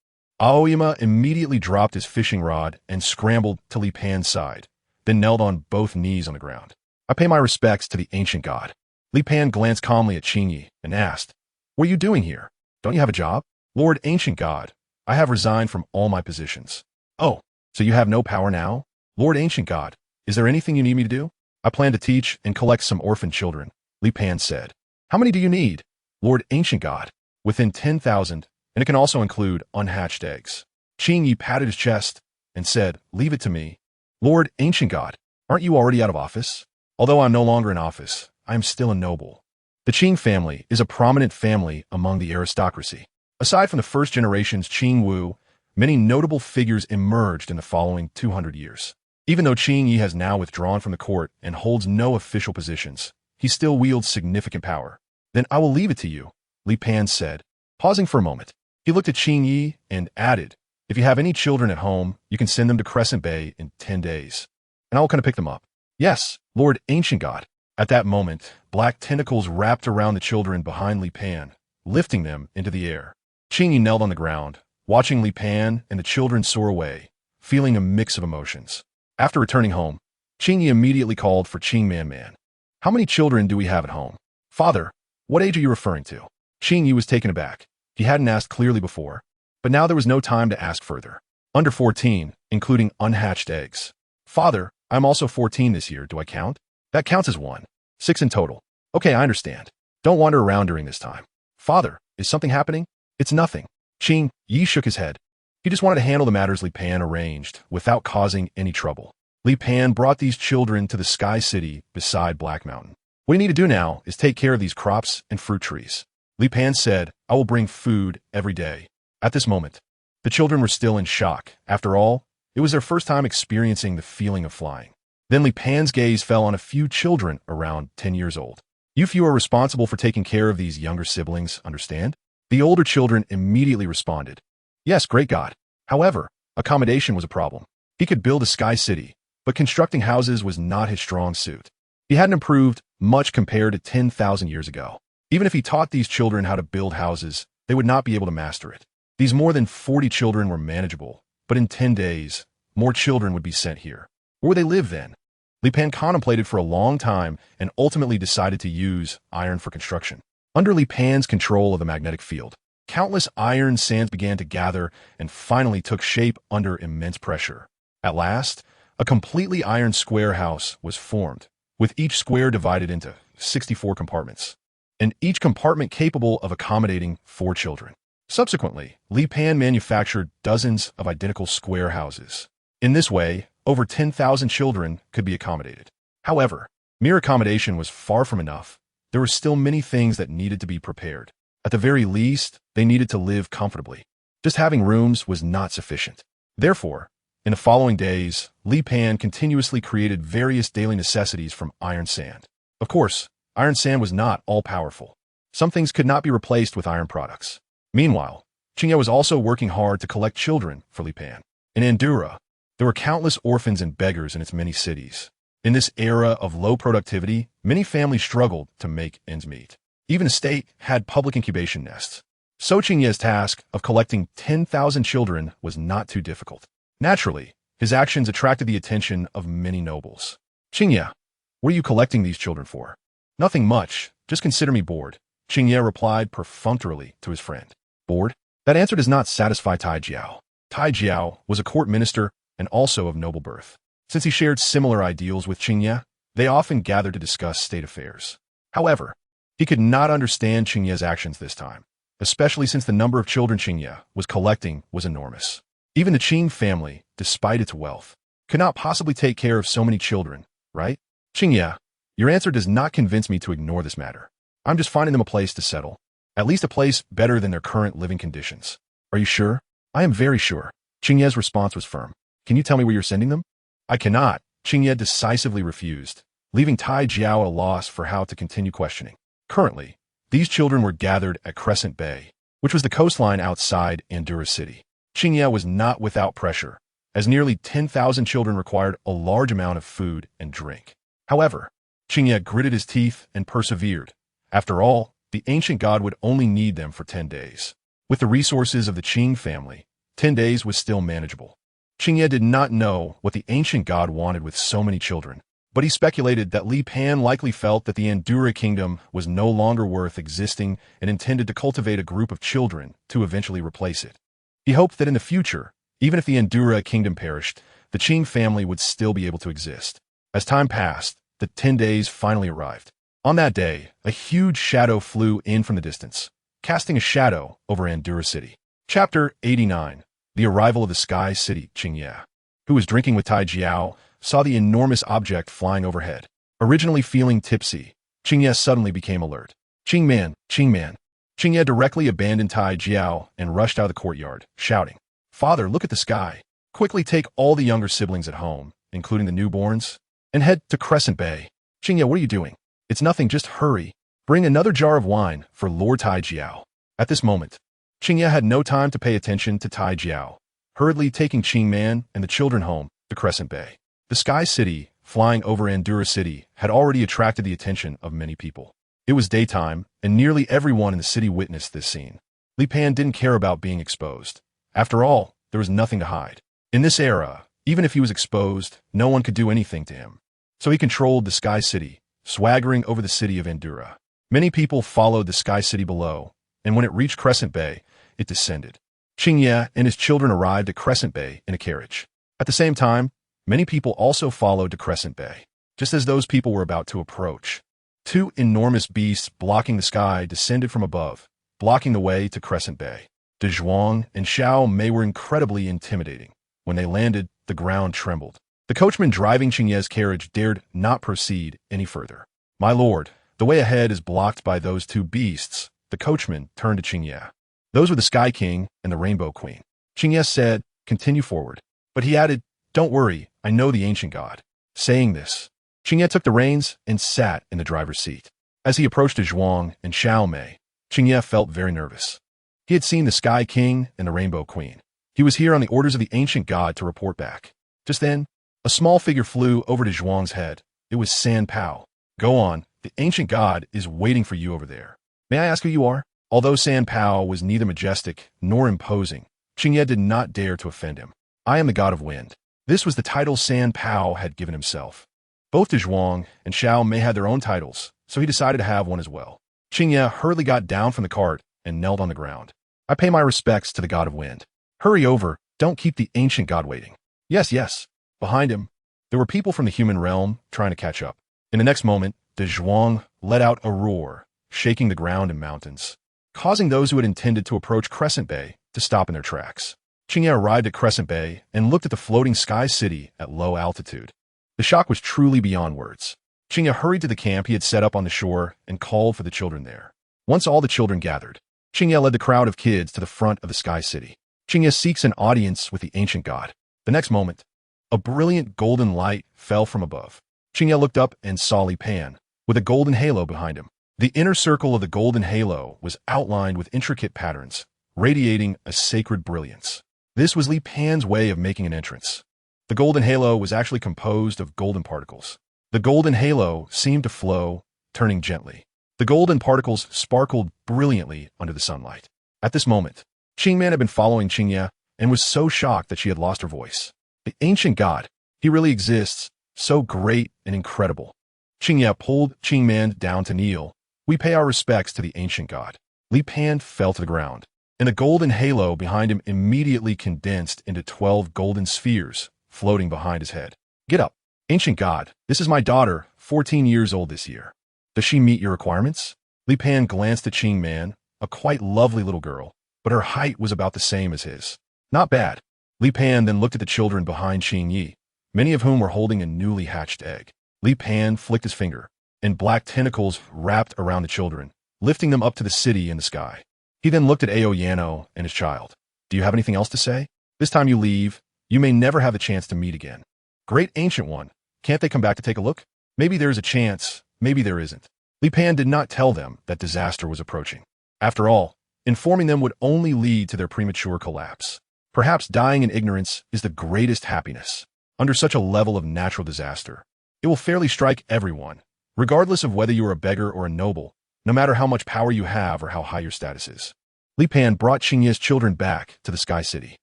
Aoyama immediately dropped his fishing rod and scrambled to Li Pan's side, then knelt on both knees on the ground. I pay my respects to the ancient god. Li Pan glanced calmly at Qingyi and asked, "What are you doing here? Don't you have a job?" "Lord Ancient God, I have resigned from all my positions." "Oh, so you have no power now?" "Lord Ancient God, is there anything you need me to do?" "I plan to teach and collect some orphan children," Li Pan said. "How many do you need?" "Lord Ancient God, within 10,000, and it can also include unhatched eggs." Qingyi patted his chest and said, "Leave it to me." "Lord Ancient God, aren't you already out of office?" "Although I'm no longer in office, I am still a noble." The Qing family is a prominent family among the aristocracy. Aside from the first generation's Qing Wu, many notable figures emerged in the following 200 years. Even though Qingyi has now withdrawn from the court and holds no official positions, he still wields significant power. "Then I will leave it to you," Li Pan said. Pausing for a moment, he looked at Qingyi and added, "If you have any children at home, you can send them to Crescent Bay in 10 days, and I will come to pick them up." "Yes, Lord Ancient God." At that moment, black tentacles wrapped around the children behind Li Pan, lifting them into the air. Qingyi knelt on the ground, watching Li Pan and the children soar away, feeling a mix of emotions. After returning home, Qingyi immediately called for Qingman Man. "How many children do we have at home?" "Father, what age are you referring to?" Qingyi was taken aback. He hadn't asked clearly before, but now there was no time to ask further. "Under 14, including unhatched eggs." "Father, I'm also 14 this year. Do I count?" "That counts as one. 6 in total." "Okay, I understand. Don't wander around during this time." "Father, is something happening?" "It's nothing." Qingyi shook his head. He just wanted to handle the matters Li Pan arranged without causing any trouble. Li Pan brought these children to the Sky City beside Black Mountain. "What you need to do now is take care of these crops and fruit trees." Li Pan said, "I will bring food every day." At this moment, the children were still in shock. After all, it was their first time experiencing the feeling of flying. Then Li Pan's gaze fell on a few children around 10 years old. "You few are responsible for taking care of these younger siblings, understand?" The older children immediately responded, "Yes, great God." However, accommodation was a problem. He could build a sky city, but constructing houses was not his strong suit. He hadn't improved much compared to 10,000 years ago. Even if he taught these children how to build houses, they would not be able to master it. These more than 40 children were manageable, but in 10 days, more children would be sent here. Where would they live then? Li Pan contemplated for a long time and ultimately decided to use iron for construction. Under Li Pan's control of the magnetic field, countless iron sands began to gather and finally took shape under immense pressure. At last, a completely iron square house was formed, with each square divided into 64 compartments, and each compartment capable of accommodating 4 children. Subsequently, Li Pan manufactured dozens of identical square houses. In this way, over 10,000 children could be accommodated. However, mere accommodation was far from enough. There were still many things that needed to be prepared. At the very least, they needed to live comfortably. Just having rooms was not sufficient. Therefore, in the following days, Li Pan continuously created various daily necessities from iron sand. Of course, iron sand was not all-powerful. Some things could not be replaced with iron products. Meanwhile, Qingye was also working hard to collect children for Li Pan. In Andurra, there were countless orphans and beggars in its many cities. In this era of low productivity, many families struggled to make ends meet. Even the state had public incubation nests. So Qingye's task of collecting 10,000 children was not too difficult. Naturally, his actions attracted the attention of many nobles. "Qingye, what are you collecting these children for?" "Nothing much, just consider me bored," Qingye replied perfunctorily to his friend. "Bored?" That answer does not satisfy Tai Jiao. Tai Jiao was a court minister and also of noble birth. Since he shared similar ideals with Qingye, they often gathered to discuss state affairs. However, he could not understand Qingye's actions this time, especially since the number of children Qingye was collecting was enormous. Even the Qing family, despite its wealth, could not possibly take care of so many children, right? "Qingye, your answer does not convince me to ignore this matter. I'm just finding them a place to settle. At least a place better than their current living conditions." "Are you sure?" "I am very sure." Qingye's response was firm. "Can you tell me where you're sending them?" "I cannot," Qingye decisively refused, leaving Tai Jiao at a loss for how to continue questioning. Currently, these children were gathered at Crescent Bay, which was the coastline outside Andurra City. Qingye was not without pressure, as nearly 10,000 children required a large amount of food and drink. However, Qingye gritted his teeth and persevered. After all, the ancient god would only need them for 10 days. With the resources of the Qing family, 10 days was still manageable. Qingye did not know what the ancient god wanted with so many children, but he speculated that Li Pan likely felt that the Andura kingdom was no longer worth existing and intended to cultivate a group of children to eventually replace it. He hoped that in the future, even if the Andura kingdom perished, the Qing family would still be able to exist. As time passed, the 10 days finally arrived. On that day, a huge shadow flew in from the distance, casting a shadow over Andura City. Chapter 89. The Arrival of the Sky City. Qingye, who was drinking with Tai Jiao, saw the enormous object flying overhead. Originally feeling tipsy, Qingye suddenly became alert. Qingman, Qingman. Qingye directly abandoned Tai Jiao and rushed out of the courtyard, shouting, "Father, look at the sky. Quickly take all the younger siblings at home, including the newborns, and head to Crescent Bay." "Qingye, what are you doing?" "It's nothing, just hurry. Bring another jar of wine for Lord Tai Jiao." At this moment, Qingye had no time to pay attention to Tai Jiao, hurriedly taking Qingman and the children home to Crescent Bay. The Sky City, flying over Andura City, had already attracted the attention of many people. It was daytime, and nearly everyone in the city witnessed this scene. Li Pan didn't care about being exposed. After all, there was nothing to hide. In this era, even if he was exposed, no one could do anything to him. So he controlled the Sky City, swaggering over the city of Andura. Many people followed the Sky City below, and when it reached Crescent Bay, it descended. Qingye and his children arrived at Crescent Bay in a carriage. At the same time, many people also followed to Crescent Bay. Just as those people were about to approach, two enormous beasts blocking the sky descended from above, blocking the way to Crescent Bay. Dazhuang and Xiao Mei were incredibly intimidating. When they landed, the ground trembled. The coachman driving Qingye's carriage dared not proceed any further. "My lord, the way ahead is blocked by those two beasts." The coachman turned to Qingye. "Those were the Sky King and the Rainbow Queen." Qingye said, "Continue forward." But he added, "Don't worry, I know the ancient god." Saying this, Qingye took the reins and sat in the driver's seat. As he approached Dazhuang and Xiao Mei, Qingye felt very nervous. He had seen the Sky King and the Rainbow Queen. He was here on the orders of the ancient god to report back. Just then, a small figure flew over Dazhuang's head. It was San Pao. "Go on, the ancient god is waiting for you over there." "May I ask who you are?" Although San Pao was neither majestic nor imposing, Qingye did not dare to offend him. "I am the god of wind." This was the title San Pao had given himself. Both Dazhuang and Xiao Mei had their own titles, so he decided to have one as well. Qingye hurriedly got down from the cart and knelt on the ground. "I pay my respects to the god of wind. Hurry over, don't keep the ancient god waiting." "Yes, yes." Behind him, there were people from the human realm trying to catch up. In the next moment, Dazhuang let out a roar, shaking the ground and mountains, causing those who had intended to approach Crescent Bay to stop in their tracks. Qingye arrived at Crescent Bay and looked at the floating Sky City at low altitude. The shock was truly beyond words. Qingye hurried to the camp he had set up on the shore and called for the children there. Once all the children gathered, Qingye led the crowd of kids to the front of the Sky City. Qingye seeks an audience with the ancient god. The next moment, a brilliant golden light fell from above. Qingye looked up and saw Li Pan, with a golden halo behind him. The inner circle of the golden halo was outlined with intricate patterns, radiating a sacred brilliance. This was Li Pan's way of making an entrance. The golden halo was actually composed of golden particles. The golden halo seemed to flow, turning gently. The golden particles sparkled brilliantly under the sunlight. At this moment, Qingman had been following Qingye and was so shocked that she had lost her voice. The ancient god, he really exists, so great and incredible. Qingye pulled Qingman down to kneel. "We pay our respects to the ancient god." Li Pan fell to the ground, and the golden halo behind him immediately condensed into 12 golden spheres floating behind his head. "Get up. Ancient god, this is my daughter, 14 years old this year. Does she meet your requirements?" Li Pan glanced at Qingman, a quite lovely little girl, but her height was about the same as his. "Not bad." Li Pan then looked at the children behind Qingye, many of whom were holding a newly hatched egg. Li Pan flicked his finger, and black tentacles wrapped around the children, lifting them up to the city in the sky. He then looked at Aoyano and his child. "Do you have anything else to say? This time you leave, you may never have the chance to meet again." "Great Ancient One, can't they come back to take a look?" "Maybe there is a chance, maybe there isn't." Li Pan did not tell them that disaster was approaching. After all, informing them would only lead to their premature collapse. Perhaps dying in ignorance is the greatest happiness. Under such a level of natural disaster, it will fairly strike everyone, regardless of whether you are a beggar or a noble, no matter how much power you have or how high your status is. Li Pan brought Qingye's children back to the Sky City.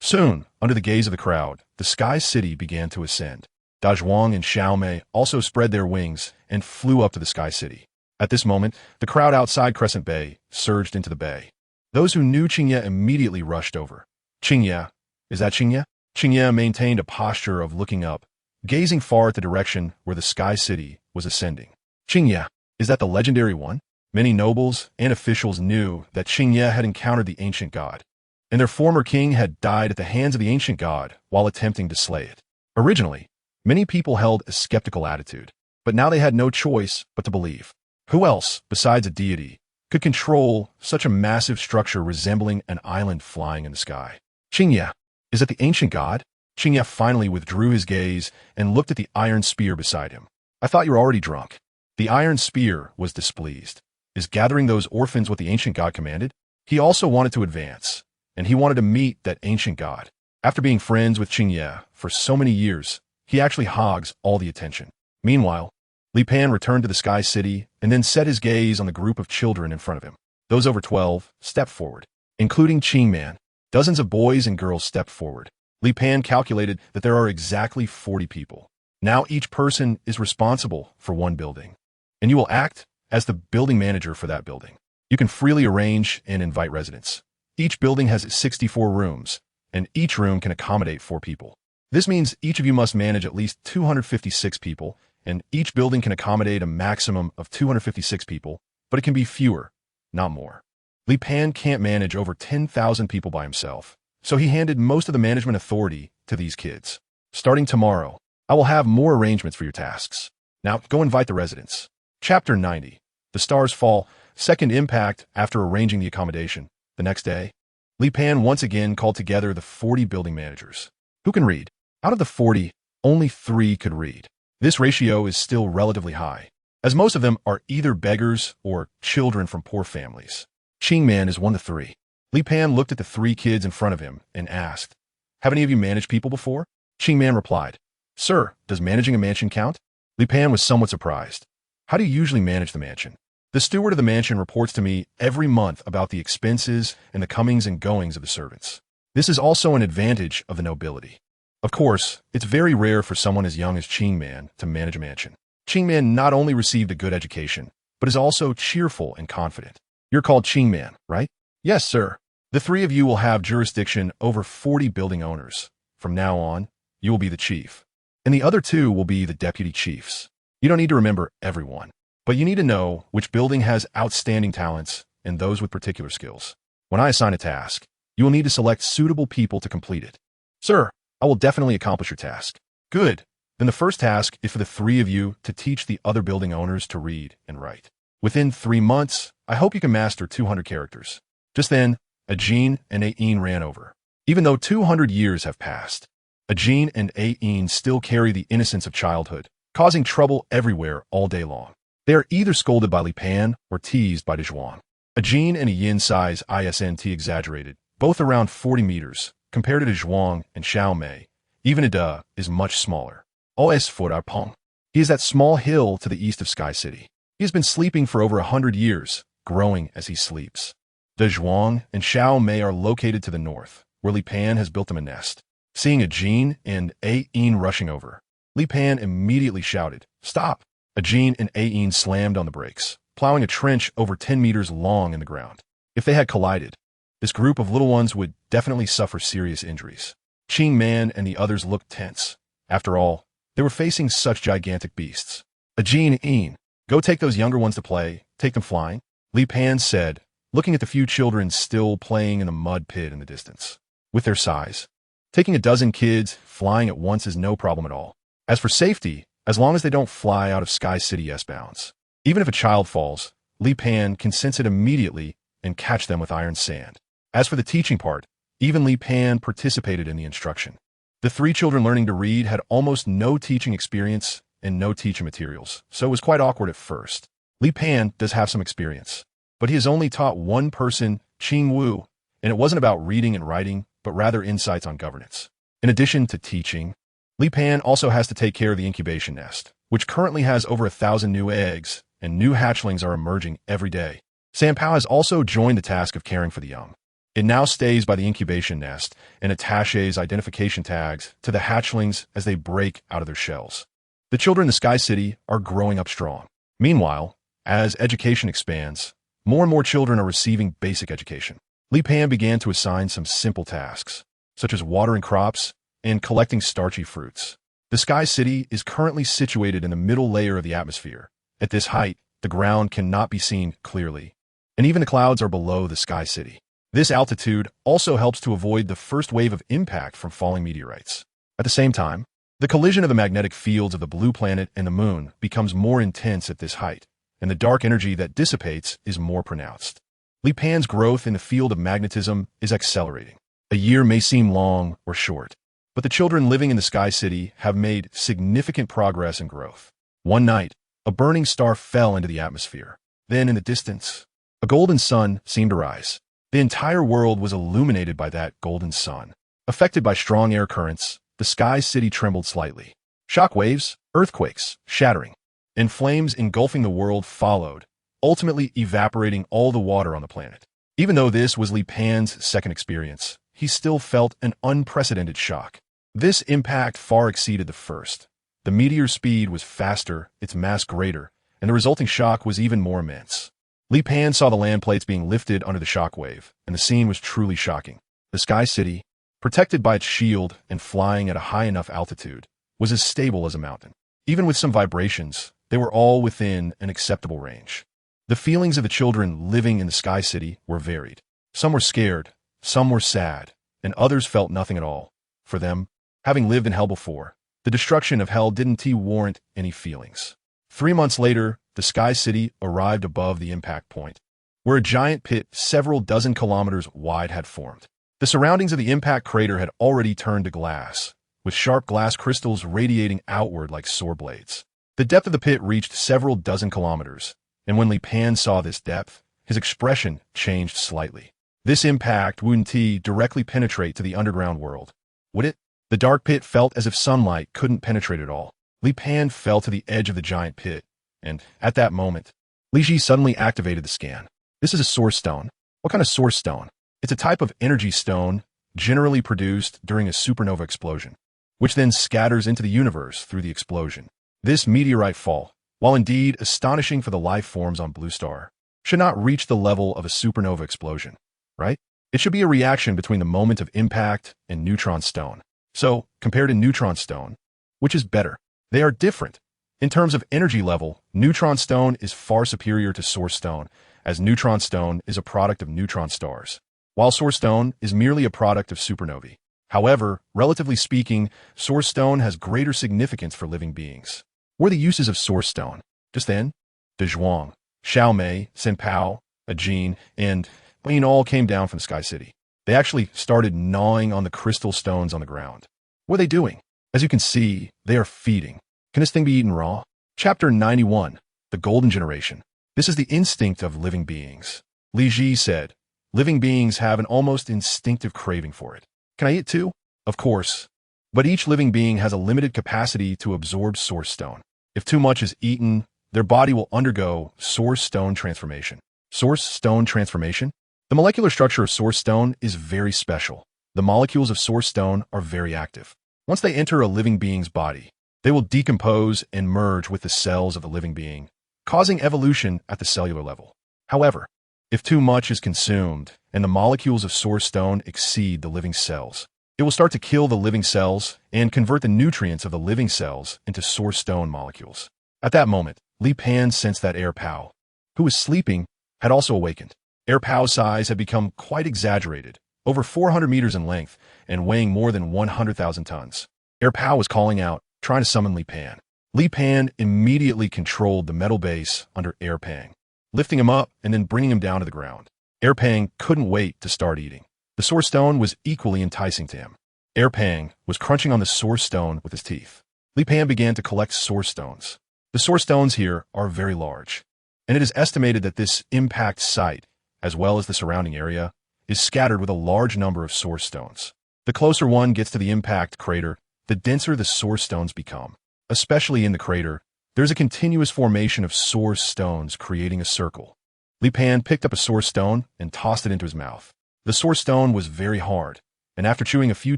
Soon, under the gaze of the crowd, the Sky City began to ascend. Dazhuang and Xiaomei also spread their wings and flew up to the Sky City. At this moment, the crowd outside Crescent Bay surged into the bay. Those who knew Qingye immediately rushed over. Qingye, is that Qingye? Qingye maintained a posture of looking up, gazing far at the direction where the Sky City was ascending. Qingye, is that the legendary one? Many nobles and officials knew that Qingye had encountered the ancient god, and their former king had died at the hands of the ancient god while attempting to slay it. Originally, many people held a skeptical attitude, but now they had no choice but to believe. Who else, besides a deity, could control such a massive structure resembling an island flying in the sky? Qingye, is it the ancient god? Qingye finally withdrew his gaze and looked at the iron spear beside him. I thought you were already drunk. The iron spear was displeased. Is gathering those orphans what the ancient god commanded? He also wanted to advance, and he wanted to meet that ancient god. After being friends with Qingye for so many years, he actually hogs all the attention. Meanwhile, Li Pan returned to the Sky City and then set his gaze on the group of children in front of him. Those over 12 stepped forward, including Qingman. Dozens of boys and girls stepped forward. Li Pan calculated that there are exactly 40 people. Now each person is responsible for one building, and you will act as the building manager for that building. You can freely arrange and invite residents. Each building has 64 rooms, and each room can accommodate 4 people. This means each of you must manage at least 256 people, and each building can accommodate a maximum of 256 people, but it can be fewer, not more. Li Pan can't manage over 10,000 people by himself, so he handed most of the management authority to these kids. Starting tomorrow, I will have more arrangements for your tasks. Now, go invite the residents. Chapter 90. The Stars Fall. Second impact after arranging the accommodation. The next day, Li Pan once again called together the 40 building managers. Who can read? Out of the 40, only 3 could read. This ratio is still relatively high, as most of them are either beggars or children from poor families. Qingman is one of the 3. Li Pan looked at the 3 kids in front of him and asked, "Have any of you managed people before?" Qingman replied, "Sir, does managing a mansion count?" Li Pan was somewhat surprised. "How do you usually manage the mansion?" "The steward of the mansion reports to me every month about the expenses and the comings and goings of the servants. This is also an advantage of the nobility. Of course, it's very rare for someone as young as Qingman to manage a mansion." Qingman not only received a good education, but is also cheerful and confident. "You're called Qingman, right?" "Yes, sir. The 3 of you will have jurisdiction over 40 building owners. From now on, you will be the chief, and the other 2 will be the deputy chiefs. You don't need to remember everyone, but you need to know which building has outstanding talents and those with particular skills. When I assign a task, you will need to select suitable people to complete it." "Sir, I will definitely accomplish your task." "Good. Then the first task is for the 3 of you to teach the other building owners to read and write. Within 3 months, I hope you can master 200 characters." Just then, Ajin and Ain ran over. Even though 200 years have passed, Ajin and Ain still carry the innocence of childhood, causing trouble everywhere all day long. They are either scolded by Li Pan or teased by Dazhuang. Ajin and Yin size isnt exaggerated, both around 40 meters, compared to Dazhuang and Xiaomei. Even Ada is much smaller. Os Pong. He is that small hill to the east of Sky City. He has been sleeping for over 100 years, growing as he sleeps. Dazhuang and Xiaomei are located to the north, where Li Pan has built them a nest. Seeing Ajin and Ain rushing over, Li Pan immediately shouted, "Stop!" Ajin and Ain slammed on the brakes, plowing a trench over 10 meters long in the ground. If they had collided, this group of little ones would definitely suffer serious injuries. Qingman and the others looked tense. After all, they were facing such gigantic beasts. "Ajin, Ain, go take those younger ones to play, take them flying," Li Pan said, looking at the few children still playing in the mud pit in the distance. With their size, taking a dozen kids flying at once is no problem at all. As for safety, as long as they don't fly out of Sky City S-bounds. Even if a child falls, Li Pan can sense it immediately and catch them with iron sand. As for the teaching part, even Li Pan participated in the instruction. The 3 children learning to read had almost no teaching experience and no teaching materials, so it was quite awkward at first. Li Pan does have some experience, but he has only taught one person, Qing Wu, and it wasn't about reading and writing, but rather insights on governance. In addition to teaching, Li Pan also has to take care of the incubation nest, which currently has over 1,000 new eggs, and new hatchlings are emerging every day. Sanpao has also joined the task of caring for the young. It now stays by the incubation nest and attaches identification tags to the hatchlings as they break out of their shells. The children in the Sky City are growing up strong. Meanwhile, as education expands, more and more children are receiving basic education. Li Pan began to assign some simple tasks, such as watering crops and collecting starchy fruits. The Sky City is currently situated in the middle layer of the atmosphere. At this height, the ground cannot be seen clearly, and even the clouds are below the Sky City. This altitude also helps to avoid the first wave of impact from falling meteorites. At the same time, the collision of the magnetic fields of the blue planet and the moon becomes more intense at this height, and the dark energy that dissipates is more pronounced. Li Pan's growth in the field of magnetism is accelerating. A year may seem long or short, but the children living in the Sky City have made significant progress and growth. One night, a burning star fell into the atmosphere. Then, in the distance, a golden sun seemed to rise. The entire world was illuminated by that golden sun. Affected by strong air currents, the Sky City trembled slightly. Shock waves, earthquakes, shattering, and flames engulfing the world followed, ultimately evaporating all the water on the planet. Even though this was Li Pan's second experience, he still felt an unprecedented shock. This impact far exceeded the first. The meteor's speed was faster, its mass greater, and the resulting shock was even more immense. Li Pan saw the land plates being lifted under the shock wave, and the scene was truly shocking. The Sky City, protected by its shield and flying at a high enough altitude, was as stable as a mountain. Even with some vibrations, they were all within an acceptable range. The feelings of the children living in the Sky City were varied. Some were scared, some were sad, and others felt nothing at all. For them, having lived in hell before, the destruction of hell didn't warrant any feelings. 3 months later, the Sky City arrived above the impact point, where a giant pit several dozen kilometers wide had formed. The surroundings of the impact crater had already turned to glass, with sharp glass crystals radiating outward like sword blades. The depth of the pit reached several dozen kilometers, and when Li Pan saw this depth, his expression changed slightly. This impact wouldn't directly penetrate to the underground world, would it? The dark pit felt as if sunlight couldn't penetrate at all. Li Pan fell to the edge of the giant pit, and at that moment, Li Ji suddenly activated the scan. This is a source stone. What kind of source stone? It's a type of energy stone generally produced during a supernova explosion, which then scatters into the universe through the explosion. This meteorite fall, while indeed astonishing for the life forms on Blue Star, should not reach the level of a supernova explosion, right? It should be a reaction between the moment of impact and neutron stone. So, compared to neutron stone, which is better? They are different. In terms of energy level, neutron stone is far superior to source stone, as neutron stone is a product of neutron stars, while source stone is merely a product of supernovae. However, relatively speaking, source stone has greater significance for living beings. What are the uses of source stone? Just then, Dazhuang, Xiaomei, Senpao, Ajin, and Lin all came down from the Sky City. They actually started gnawing on the crystal stones on the ground. What are they doing? As you can see, they are feeding. Can this thing be eaten raw? Chapter 91, The Golden Generation. This is the instinct of living beings. Li Ji said, living beings have an almost instinctive craving for it. Can I eat too? Of course. But each living being has a limited capacity to absorb source stone. If too much is eaten, their body will undergo source stone transformation. Source stone transformation? The molecular structure of source stone is very special. The molecules of source stone are very active. Once they enter a living being's body, they will decompose and merge with the cells of the living being, causing evolution at the cellular level. However, if too much is consumed and the molecules of source stone exceed the living cells, it will start to kill the living cells and convert the nutrients of the living cells into source stone molecules. At that moment, Li Pan sensed that Air Pao, who was sleeping, had also awakened. Air Pao's size had become quite exaggerated, over 400 meters in length and weighing more than 100,000 tons. Air Pao was calling out, trying to summon Li Pan. Li Pan immediately controlled the metal base under Air Pang, lifting him up and then bringing him down to the ground. Air Pang couldn't wait to start eating. The source stone was equally enticing to him. Air Pang was crunching on the source stone with his teeth. Li Pan began to collect source stones. The source stones here are very large, and it is estimated that this impact site, as well as the surrounding area, is scattered with a large number of source stones. The closer one gets to the impact crater, the denser the source stones become. Especially in the crater, there's a continuous formation of source stones creating a circle. Li Pan picked up a source stone and tossed it into his mouth. The source stone was very hard, and after chewing a few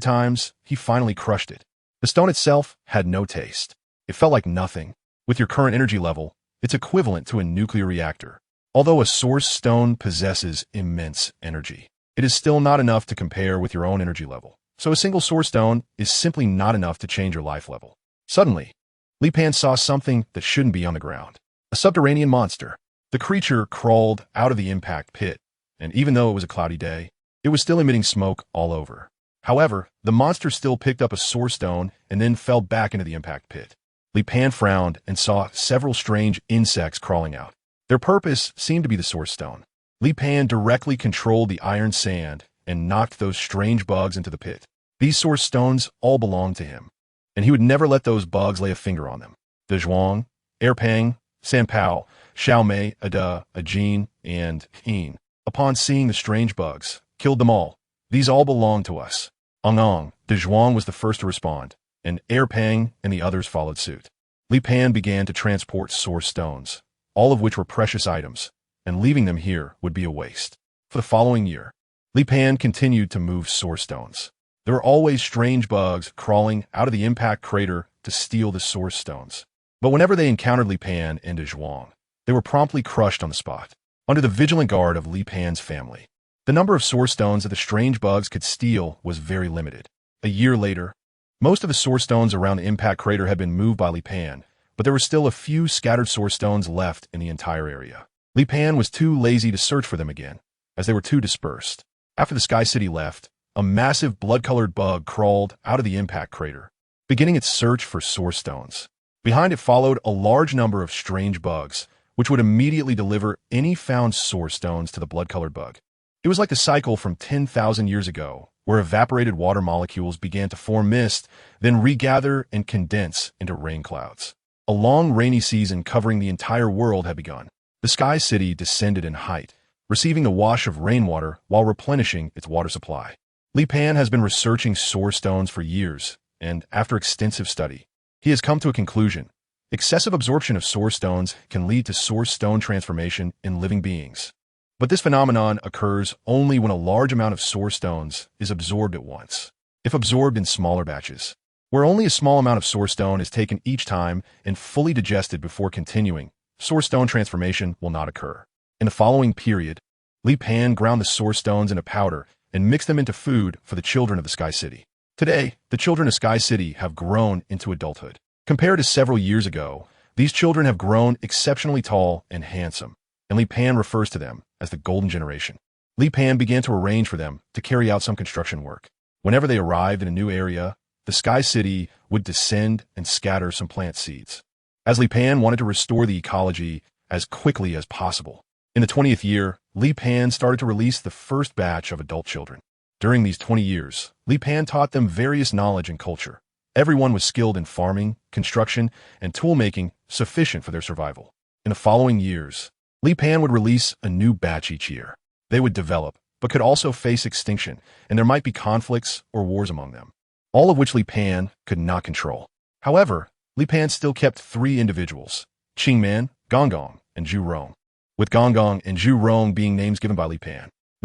times, he finally crushed it. The stone itself had no taste. It felt like nothing. With your current energy level, it's equivalent to a nuclear reactor. Although a source stone possesses immense energy, it is still not enough to compare with your own energy level. So a single source stone is simply not enough to change your life level. Suddenly, Li Pan saw something that shouldn't be on the ground. A subterranean monster. The creature crawled out of the impact pit, and even though it was a cloudy day, it was still emitting smoke all over. However, the monster still picked up a source stone and then fell back into the impact pit. Li Pan frowned and saw several strange insects crawling out. Their purpose seemed to be the source stone. Li Pan directly controlled the iron sand and knocked those strange bugs into the pit. These source stones all belonged to him, and he would never let those bugs lay a finger on them. Dazhuang, Erpang, Sanpao, Xiaomei, Ada, Ajin, and Yin, upon seeing the strange bugs, killed them all. These all belong to us. Ong, Dazhuang was the first to respond, and Erpang and the others followed suit. Li Pan began to transport source stones, all of which were precious items, and leaving them here would be a waste. For the following year, Li Pan continued to move source stones. There were always strange bugs crawling out of the impact crater to steal the source stones. But whenever they encountered Li Pan and Dazhuang, they were promptly crushed on the spot, under the vigilant guard of Li Pan's family. The number of source stones that the strange bugs could steal was very limited. A year later, most of the source stones around the impact crater had been moved by Li Pan, but there were still a few scattered source stones left in the entire area. Li Pan was too lazy to search for them again, as they were too dispersed. After the Sky City left, a massive blood-colored bug crawled out of the impact crater, beginning its search for source stones. Behind it followed a large number of strange bugs, which would immediately deliver any found source stones to the blood-colored bug. It was like the cycle from 10,000 years ago, where evaporated water molecules began to form mist, then regather and condense into rain clouds. A long rainy season covering the entire world had begun. The Sky City descended in height, receiving the wash of rainwater while replenishing its water supply. Li Pan has been researching source stones for years, and after extensive study, he has come to a conclusion. Excessive absorption of source stones can lead to source stone transformation in living beings. But this phenomenon occurs only when a large amount of source stones is absorbed at once. If absorbed in smaller batches, where only a small amount of source stone is taken each time and fully digested before continuing, source stone transformation will not occur. In the following period, Li Pan ground the source stones into powder and mixed them into food for the children of the Sky City. Today, the children of Sky City have grown into adulthood. Compared to several years ago, these children have grown exceptionally tall and handsome, and Li Pan refers to them as the Golden Generation. Li Pan began to arrange for them to carry out some construction work. Whenever they arrived in a new area, the Sky City would descend and scatter some plant seeds, as Li Pan wanted to restore the ecology as quickly as possible. In the 20th year, Li Pan started to release the first batch of adult children. During these 20 years, Li Pan taught them various knowledge and culture. Everyone was skilled in farming, construction, and tool-making sufficient for their survival. In the following years, Li Pan would release a new batch each year. They would develop, but could also face extinction, and there might be conflicts or wars among them, all of which Li Pan could not control. However, Li Pan still kept 3 individuals, Qingman, Gonggong, and Zhu Rong. With Gonggong and Zhu Rong being names given by Li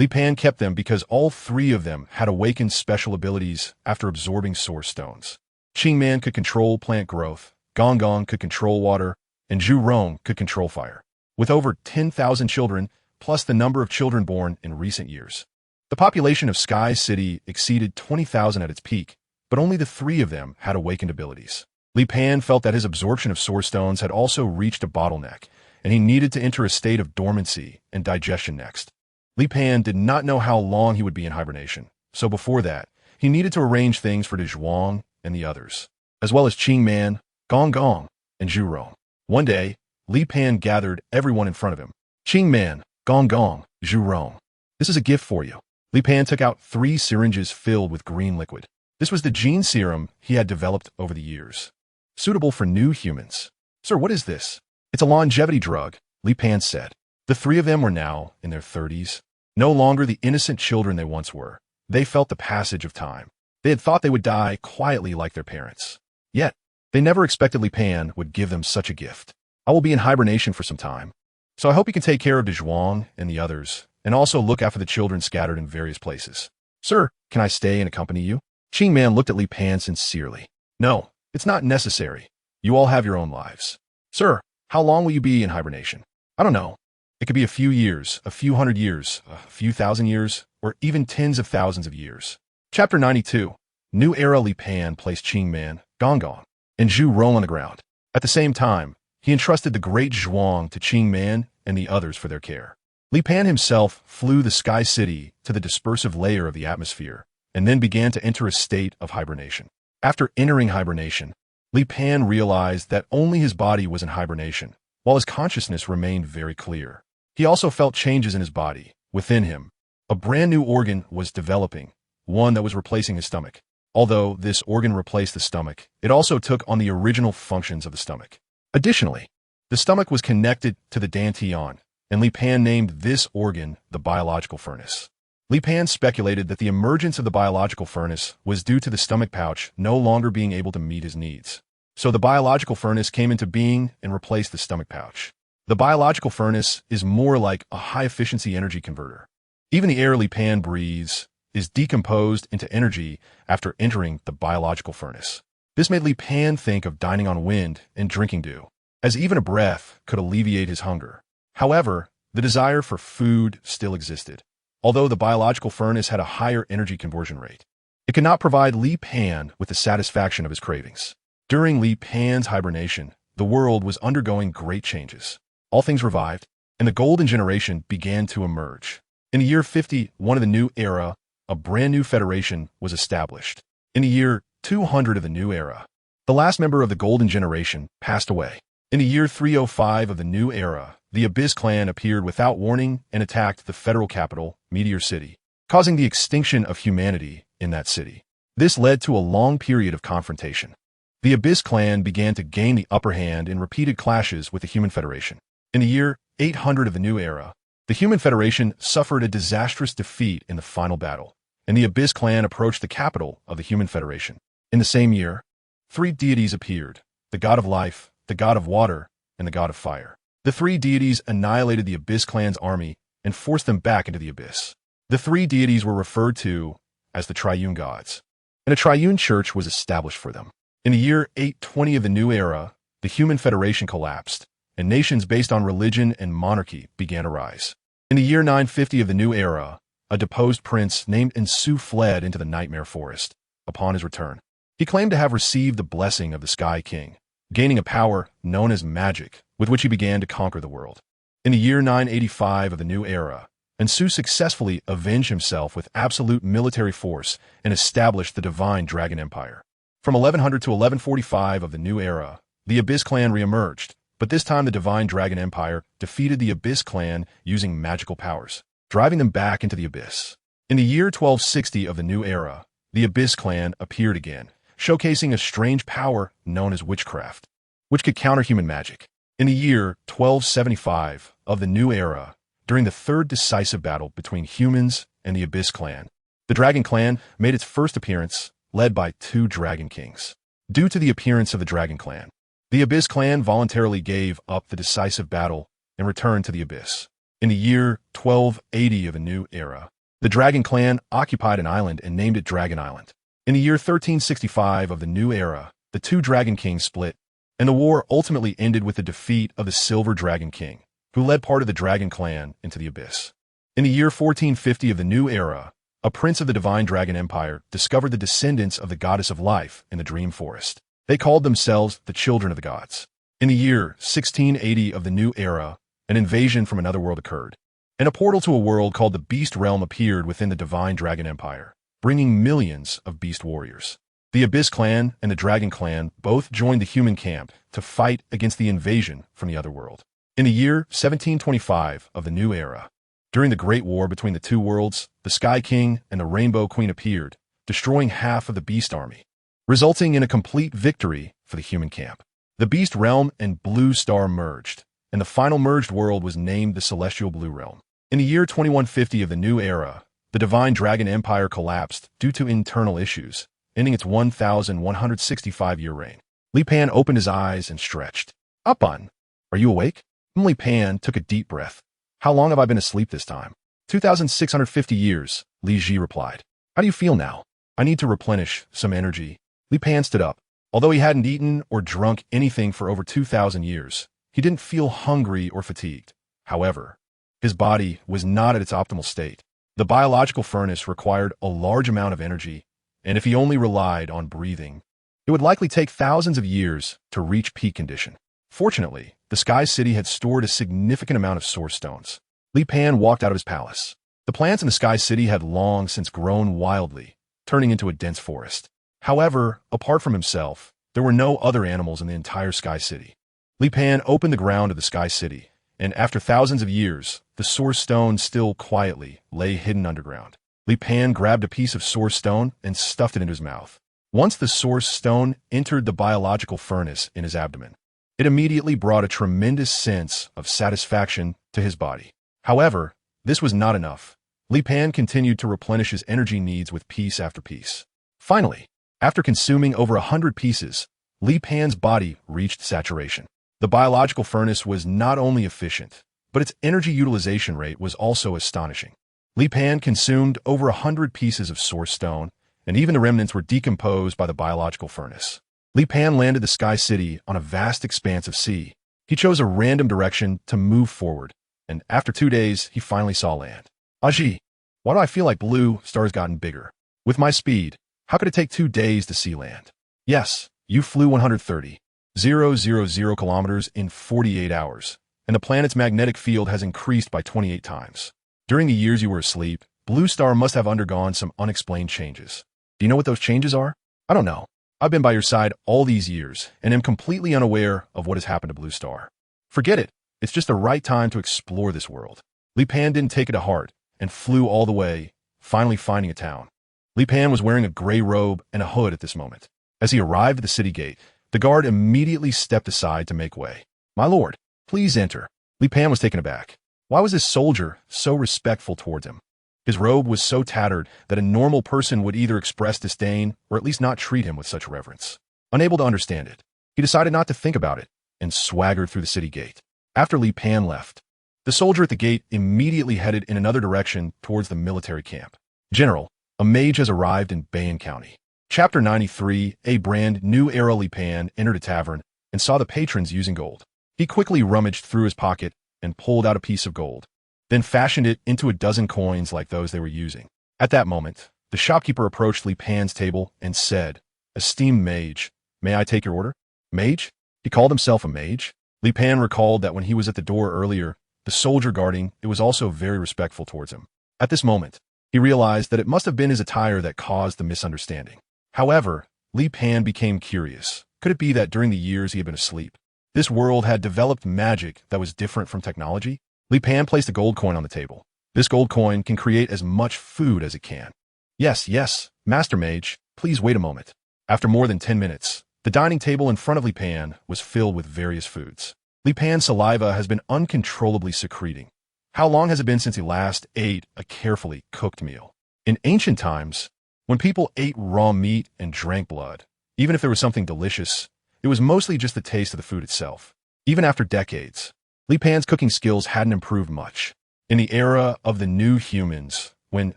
Pan kept them because all 3 of them had awakened special abilities after absorbing source stones. Qingman could control plant growth, Gonggong could control water, and Zhu Rong could control fire. With over 10,000 children, plus the number of children born in recent years, the population of Sky City exceeded 20,000 at its peak, but only the 3 of them had awakened abilities. Li Pan felt that his absorption of source stones had also reached a bottleneck, and he needed to enter a state of dormancy and digestion next. Li Pan did not know how long he would be in hibernation, so before that, he needed to arrange things for Dazhuang and the others, as well as Qingman, Gonggong, and Zhu Rong. One day, Li Pan gathered everyone in front of him. Qingman, Gonggong, Zhu Rong. This is a gift for you. Li Pan took out 3 syringes filled with green liquid. This was the gene serum he had developed over the years, suitable for new humans. Sir, what is this? It's a longevity drug, Li Pan said. The 3 of them were now in their 30s, no longer the innocent children they once were. They felt the passage of time. They had thought they would die quietly like their parents. Yet, they never expected Li Pan would give them such a gift. I will be in hibernation for some time, so I hope you can take care of Dazhuang and the others, and also look after the children scattered in various places. Sir, can I stay and accompany you? Qing Man looked at Li Pan sincerely. No, it's not necessary. You all have your own lives. Sir, how long will you be in hibernation? I don't know. It could be a few years, a few hundred years, a few thousand years, or even tens of thousands of years. Chapter 92. New Era. Li Pan placed Qing Man, Gong Gong, and Zhu Rong on the ground. At the same time, he entrusted the great Dazhuang to Qing Man and the others for their care. Li Pan himself flew the Sky City to the dispersive layer of the atmosphere, and then began to enter a state of hibernation. After entering hibernation, Li Pan realized that only his body was in hibernation, while his consciousness remained very clear. He also felt changes in his body. Within him, a brand new organ was developing, one that was replacing his stomach. Although this organ replaced the stomach, it also took on the original functions of the stomach. Additionally, the stomach was connected to the dantian, and Li Pan named this organ the biological furnace. Li Pan speculated that the emergence of the biological furnace was due to the stomach pouch no longer being able to meet his needs. So the biological furnace came into being and replaced the stomach pouch. The biological furnace is more like a high-efficiency energy converter. Even the air Li Pan breathes is decomposed into energy after entering the biological furnace. This made Li Pan think of dining on wind and drinking dew, as even a breath could alleviate his hunger. However, the desire for food still existed, although the biological furnace had a higher energy conversion rate. It could not provide Li Pan with the satisfaction of his cravings. During Li Pan's hibernation, the world was undergoing great changes. All things revived, and the golden generation began to emerge. In the year 51 of the new era, a brand new federation was established. In the year 200 of the new era, the last member of the golden generation passed away. In the year 305 of the new era, the Abyss clan appeared without warning and attacked the federal capital, Meteor City, causing the extinction of humanity in that city. This led to a long period of confrontation. The Abyss clan began to gain the upper hand in repeated clashes with the Human Federation. In the year 800 of the new era, the Human Federation suffered a disastrous defeat in the final battle, and the Abyss clan approached the capital of the Human Federation. In the same year, 3 deities appeared: the god of life, the god of water, and the god of fire. The 3 deities annihilated the Abyss clan's army and forced them back into the abyss. The 3 deities were referred to as the triune gods, and a triune church was established for them. In the year 820 of the new era, the Human Federation collapsed, and nations based on religion and monarchy began to rise. In the year 950 of the new era, a deposed prince named Ensu fled into the Nightmare Forest. Upon his return, he claimed to have received the blessing of the Sky King, gaining a power known as magic, with which he began to conquer the world. In the year 985 of the new era, Ensu successfully avenged himself with absolute military force and established the Divine Dragon Empire. From 1100 to 1145 of the new era, the Abyss clan re-emerged, but this time the Divine Dragon Empire defeated the Abyss clan using magical powers, driving them back into the abyss. In the year 1260 of the new era, the Abyss clan appeared again, showcasing a strange power known as witchcraft, which could counter human magic. In the year 1275 of the new era, during the third decisive battle between humans and the Abyss clan, the Dragon clan made its first appearance, led by 2 Dragon Kings. Due to the appearance of the Dragon clan, the Abyss clan voluntarily gave up the decisive battle and returned to the abyss. In the year 1280 of the new era, the Dragon clan occupied an island and named it Dragon Island. In the year 1365 of the new era, the 2 Dragon Kings split, and the war ultimately ended with the defeat of the Silver Dragon King, who led part of the Dragon clan into the abyss. In the year 1450 of the new era, a prince of the Divine Dragon Empire discovered the descendants of the Goddess of Life in the Dream Forest. They called themselves the Children of the Gods. In the year 1680 of the new era, an invasion from another world occurred, and a portal to a world called the Beast Realm appeared within the Divine Dragon Empire, bringing millions of beast warriors. The Abyss clan and the Dragon clan both joined the human camp to fight against the invasion from the other world. In the year 1725 of the new era, during the Great War between the 2 worlds, the Sky King and the Rainbow Queen appeared, destroying half of the Beast army, resulting in a complete victory for the human camp. The Beast Realm and Blue Star merged, and the final merged world was named the Celestial Blue Realm. In the year 2150 of the new era, the Divine Dragon Empire collapsed due to internal issues, ending its 1,165-year reign. Li Pan opened his eyes and stretched. Up on. Are you awake? Li Pan took a deep breath. How long have I been asleep this time? 2,650 years, Li Ji replied. How do you feel now? I need to replenish some energy. Li Pan stood up. Although he hadn't eaten or drunk anything for over 2,000 years, he didn't feel hungry or fatigued. However, his body was not at its optimal state. The biological furnace required a large amount of energy, and if he only relied on breathing, it would likely take thousands of years to reach peak condition. Fortunately, the Sky City had stored a significant amount of source stones. Li Pan walked out of his palace. The plants in the Sky City had long since grown wildly, turning into a dense forest. However, apart from himself, there were no other animals in the entire Sky City. Li Pan opened the ground of the Sky City, and after thousands of years, the source stone still quietly lay hidden underground. Li Pan grabbed a piece of source stone and stuffed it into his mouth. Once the source stone entered the biological furnace in his abdomen, it immediately brought a tremendous sense of satisfaction to his body. However, this was not enough. Li Pan continued to replenish his energy needs with piece after piece. Finally, after consuming over 100 pieces, Li Pan's body reached saturation. The biological furnace was not only efficient, but its energy utilization rate was also astonishing. Li Pan consumed over 100 pieces of source stone, and even the remnants were decomposed by the biological furnace. Li Pan landed the Sky City on a vast expanse of sea. He chose a random direction to move forward, and after 2 days, he finally saw land. Aji, why do I feel like Blue Star has gotten bigger? With my speed, how could it take 2 days to see land? Yes, you flew 130,000 kilometers in 48 hours, and the planet's magnetic field has increased by 28 times. During the years you were asleep, Blue Star must have undergone some unexplained changes. Do you know what those changes are? I don't know. I've been by your side all these years and am completely unaware of what has happened to Blue Star. Forget it. It's just the right time to explore this world. Li Pan didn't take it to heart and flew all the way, finally finding a town. Li Pan was wearing a gray robe and a hood at this moment. As he arrived at the city gate, the guard immediately stepped aside to make way. My lord, please enter. Li Pan was taken aback. Why was this soldier so respectful towards him? His robe was so tattered that a normal person would either express disdain or at least not treat him with such reverence. Unable to understand it, he decided not to think about it and swaggered through the city gate. After Li Pan left, the soldier at the gate immediately headed in another direction towards the military camp. General, a mage has arrived in Bayan County. Chapter 93, a brand new era. Li Pan entered a tavern and saw the patrons using gold. He quickly rummaged through his pocket and pulled out a piece of gold, then fashioned it into a dozen coins like those they were using. At that moment, the shopkeeper approached Li Pan's table and said, Esteemed mage, may I take your order? Mage? He called himself a mage? Li Pan recalled that when he was at the door earlier, the soldier guarding it was also very respectful towards him. At this moment, he realized that it must have been his attire that caused the misunderstanding. However, Li Pan became curious. Could it be that during the years he had been asleep, this world had developed magic that was different from technology? Li Pan placed a gold coin on the table. This gold coin can create as much food as it can. Yes, Master Mage, please wait a moment. After more than 10 minutes, the dining table in front of Li Pan was filled with various foods. Li Pan's saliva has been uncontrollably secreting. How long has it been since he last ate a carefully cooked meal? In ancient times, when people ate raw meat and drank blood, even if there was something delicious, it was mostly just the taste of the food itself. Even after decades, Li Pan's cooking skills hadn't improved much. In the era of the new humans, when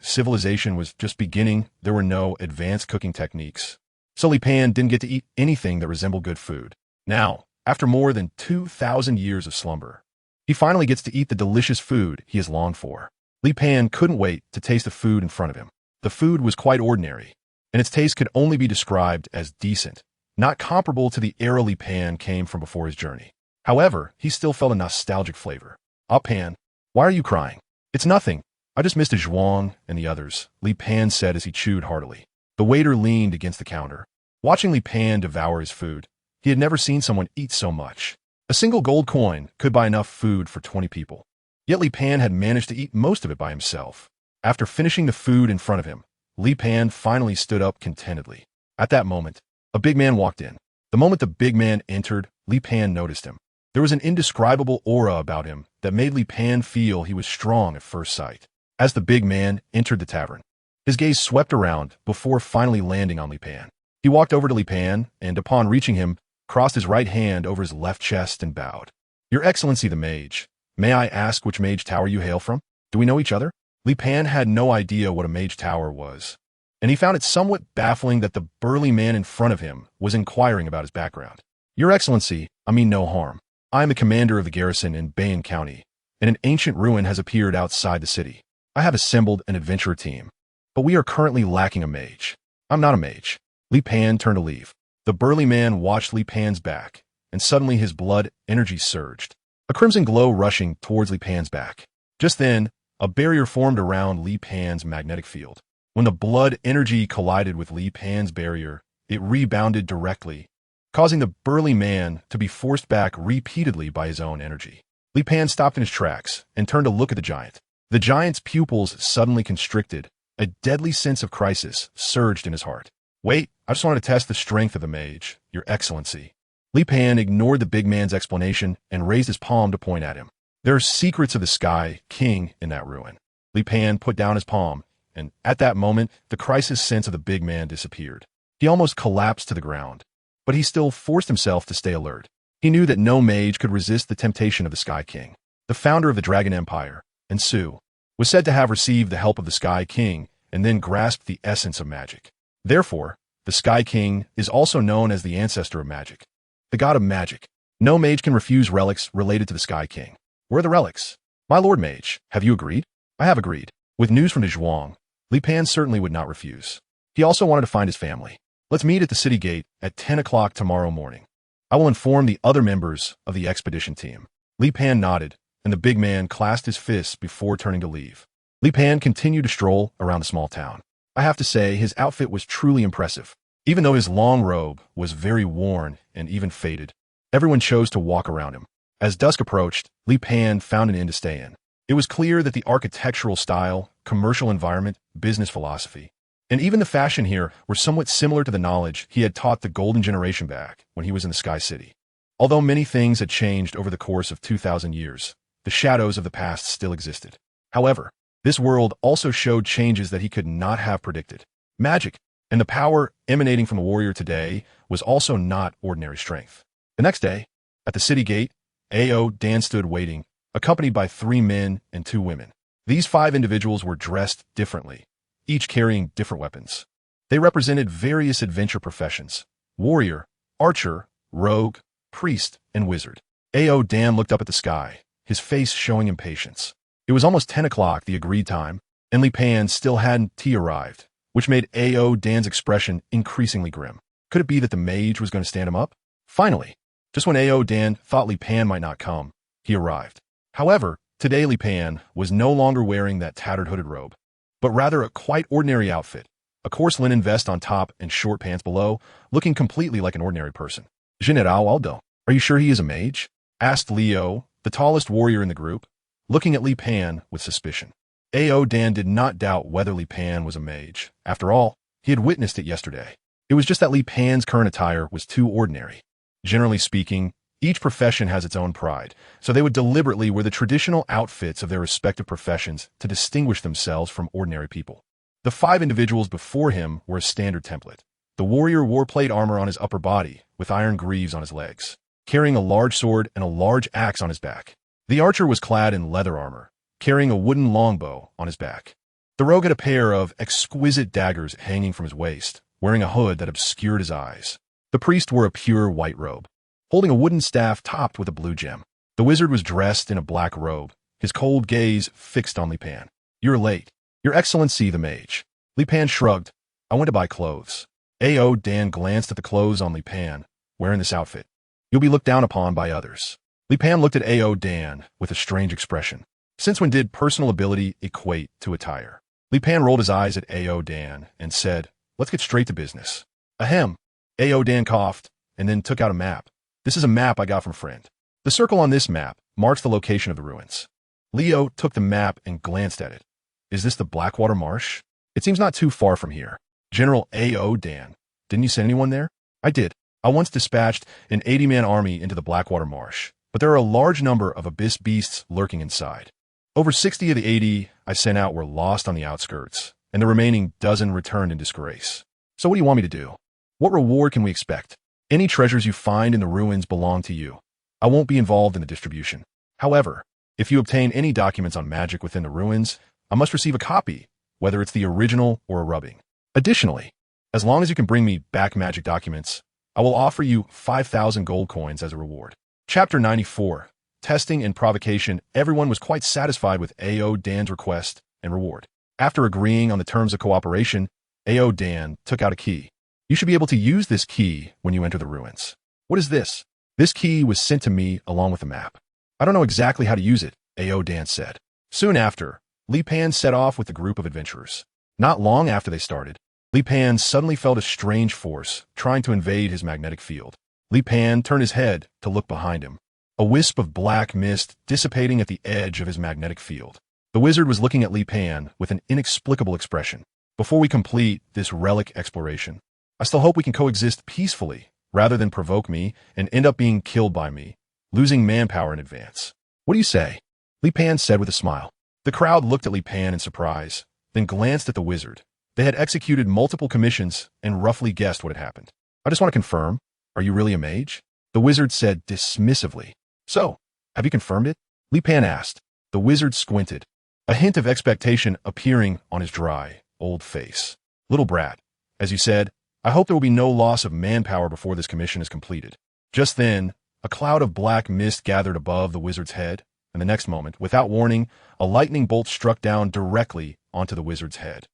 civilization was just beginning, there were no advanced cooking techniques. So Li Pan didn't get to eat anything that resembled good food. Now, after more than 2,000 years of slumber, he finally gets to eat the delicious food he has longed for. Li Pan couldn't wait to taste the food in front of him. The food was quite ordinary, and its taste could only be described as decent, not comparable to the era Li Pan came from before his journey. However, he still felt a nostalgic flavor. Ah Pan, why are you crying? It's nothing. I just missed Dazhuang and the others, Li Pan said as he chewed heartily. The waiter leaned against the counter. Watching Li Pan devour his food, he had never seen someone eat so much. A single gold coin could buy enough food for 20 people. Yet Li Pan had managed to eat most of it by himself. After finishing the food in front of him, Li Pan finally stood up contentedly. At that moment, a big man walked in. The moment the big man entered, Li Pan noticed him. There was an indescribable aura about him that made Li Pan feel he was strong at first sight. As the big man entered the tavern, his gaze swept around before finally landing on Li Pan. He walked over to Li Pan and, upon reaching him, crossed his right hand over his left chest and bowed. Your Excellency the Mage, may I ask which mage tower you hail from? Do we know each other? Li Pan had no idea what a mage tower was, and he found it somewhat baffling that the burly man in front of him was inquiring about his background. Your Excellency, I mean no harm. I am the commander of the garrison in Bayan County, and an ancient ruin has appeared outside the city. I have assembled an adventurer team, but we are currently lacking a mage. I'm not a mage. Li Pan turned to leave. The burly man watched Li Pan's back, and suddenly his blood energy surged, a crimson glow rushing towards Li Pan's back. Just then, a barrier formed around Li Pan's magnetic field. When the blood energy collided with Li Pan's barrier, it rebounded directly, causing the burly man to be forced back repeatedly by his own energy. Li Pan stopped in his tracks and turned to look at the giant. The giant's pupils suddenly constricted. A deadly sense of crisis surged in his heart. Wait, I just wanted to test the strength of the mage, Your Excellency. Li Pan ignored the big man's explanation and raised his palm to point at him. There are secrets of the Sky King in that ruin. Li Pan put down his palm, and at that moment, the crisis sense of the big man disappeared. He almost collapsed to the ground, but he still forced himself to stay alert. He knew that no mage could resist the temptation of the Sky King. The founder of the Dragon Empire, and Su, was said to have received the help of the Sky King and then grasped the essence of magic. Therefore, the Sky King is also known as the ancestor of magic, the god of magic. No mage can refuse relics related to the Sky King. Where are the relics? My lord mage, have you agreed? I have agreed. With news from Dazhuang, Li Pan certainly would not refuse. He also wanted to find his family. Let's meet at the city gate at 10 o'clock tomorrow morning. I will inform the other members of the expedition team. Li Pan nodded, and the big man clasped his fists before turning to leave. Li Pan continued to stroll around the small town. I have to say, his outfit was truly impressive. Even though his long robe was very worn and even faded, everyone chose to walk around him. As dusk approached, Li Pan found an inn to stay in. It was clear that the architectural style, commercial environment, business philosophy, and even the fashion here were somewhat similar to the knowledge he had taught the Golden Generation back when he was in the Sky City. Although many things had changed over the course of 2,000 years, the shadows of the past still existed. However, this world also showed changes that he could not have predicted. Magic, and the power emanating from the warrior today, was also not ordinary strength. The next day, at the city gate, Dan stood waiting, accompanied by 3 men and 2 women. These 5 individuals were dressed differently, each carrying different weapons. They represented various adventure professions: warrior, archer, rogue, priest, and wizard. Dan looked up at the sky, his face showing impatience. It was almost 10 o'clock, the agreed time, and Li Pan still hadn't arrived, which made Dan's expression increasingly grim. Could it be that the mage was going to stand him up? Finally, just when Dan thought Li Pan might not come, he arrived. However, today Li Pan was no longer wearing that tattered hooded robe, but rather a quite ordinary outfit, a coarse linen vest on top and short pants below, looking completely like an ordinary person. General Aldo, are you sure he is a mage? Asked Leo, the tallest warrior in the group, looking at Li Pan with suspicion. Dan did not doubt whether Li Pan was a mage. After all, he had witnessed it yesterday. It was just that Li Pan's current attire was too ordinary. Generally speaking, each profession has its own pride, so they would deliberately wear the traditional outfits of their respective professions to distinguish themselves from ordinary people. The 5 individuals before him were a standard template. The warrior wore plate armor on his upper body, with iron greaves on his legs, carrying a large sword and a large axe on his back. The archer was clad in leather armor, carrying a wooden longbow on his back. The rogue had a pair of exquisite daggers hanging from his waist, wearing a hood that obscured his eyes. The priest wore a pure white robe, holding a wooden staff topped with a blue gem. The wizard was dressed in a black robe, his cold gaze fixed on Li Pan. You're late. Your Excellency, the mage. Li Pan shrugged. I went to buy clothes. Dan glanced at the clothes on Li Pan, wearing this outfit. You'll be looked down upon by others. Li Pan looked at Dan with a strange expression. Since when did personal ability equate to attire? Li Pan rolled his eyes at Dan and said, let's get straight to business. Ahem. Dan coughed and then took out a map. This is a map I got from a friend. The circle on this map marks the location of the ruins. Leo took the map and glanced at it. Is this the Blackwater Marsh? It seems not too far from here. General Dan, didn't you send anyone there? I did. I once dispatched an 80-man army into the Blackwater Marsh, but there are a large number of abyss beasts lurking inside. Over 60 of the 80 I sent out were lost on the outskirts, and the remaining dozen returned in disgrace. So what do you want me to do? What reward can we expect? Any treasures you find in the ruins belong to you. I won't be involved in the distribution. However, if you obtain any documents on magic within the ruins, I must receive a copy, whether it's the original or a rubbing. Additionally, as long as you can bring me back magic documents, I will offer you 5,000 gold coins as a reward. Chapter 94. Testing and provocation. Everyone was quite satisfied with A.O. Dan's request and reward. After agreeing on the terms of cooperation, A.O. Dan took out a key. You should be able to use this key when you enter the ruins. What is this? This key was sent to me along with a map. I don't know exactly how to use it, A.O. Dan said. Soon after, Li Pan set off with a group of adventurers. Not long after they started, Li Pan suddenly felt a strange force trying to invade his magnetic field. Li Pan turned his head to look behind him. A wisp of black mist dissipating at the edge of his magnetic field. The wizard was looking at Li Pan with an inexplicable expression. Before we complete this relic exploration, I still hope we can coexist peacefully rather than provoke me and end up being killed by me, losing manpower in advance. What do you say? Li Pan said with a smile. The crowd looked at Li Pan in surprise, then glanced at the wizard. They had executed multiple commissions and roughly guessed what had happened. I just want to confirm, are you really a mage? The wizard said dismissively. So, have you confirmed it? Li Pan asked. The wizard squinted, a hint of expectation appearing on his dry, old face. Little brat, as you said, I hope there will be no loss of manpower before this commission is completed. Just then, a cloud of black mist gathered above the wizard's head, and the next moment, without warning, a lightning bolt struck down directly onto the wizard's head.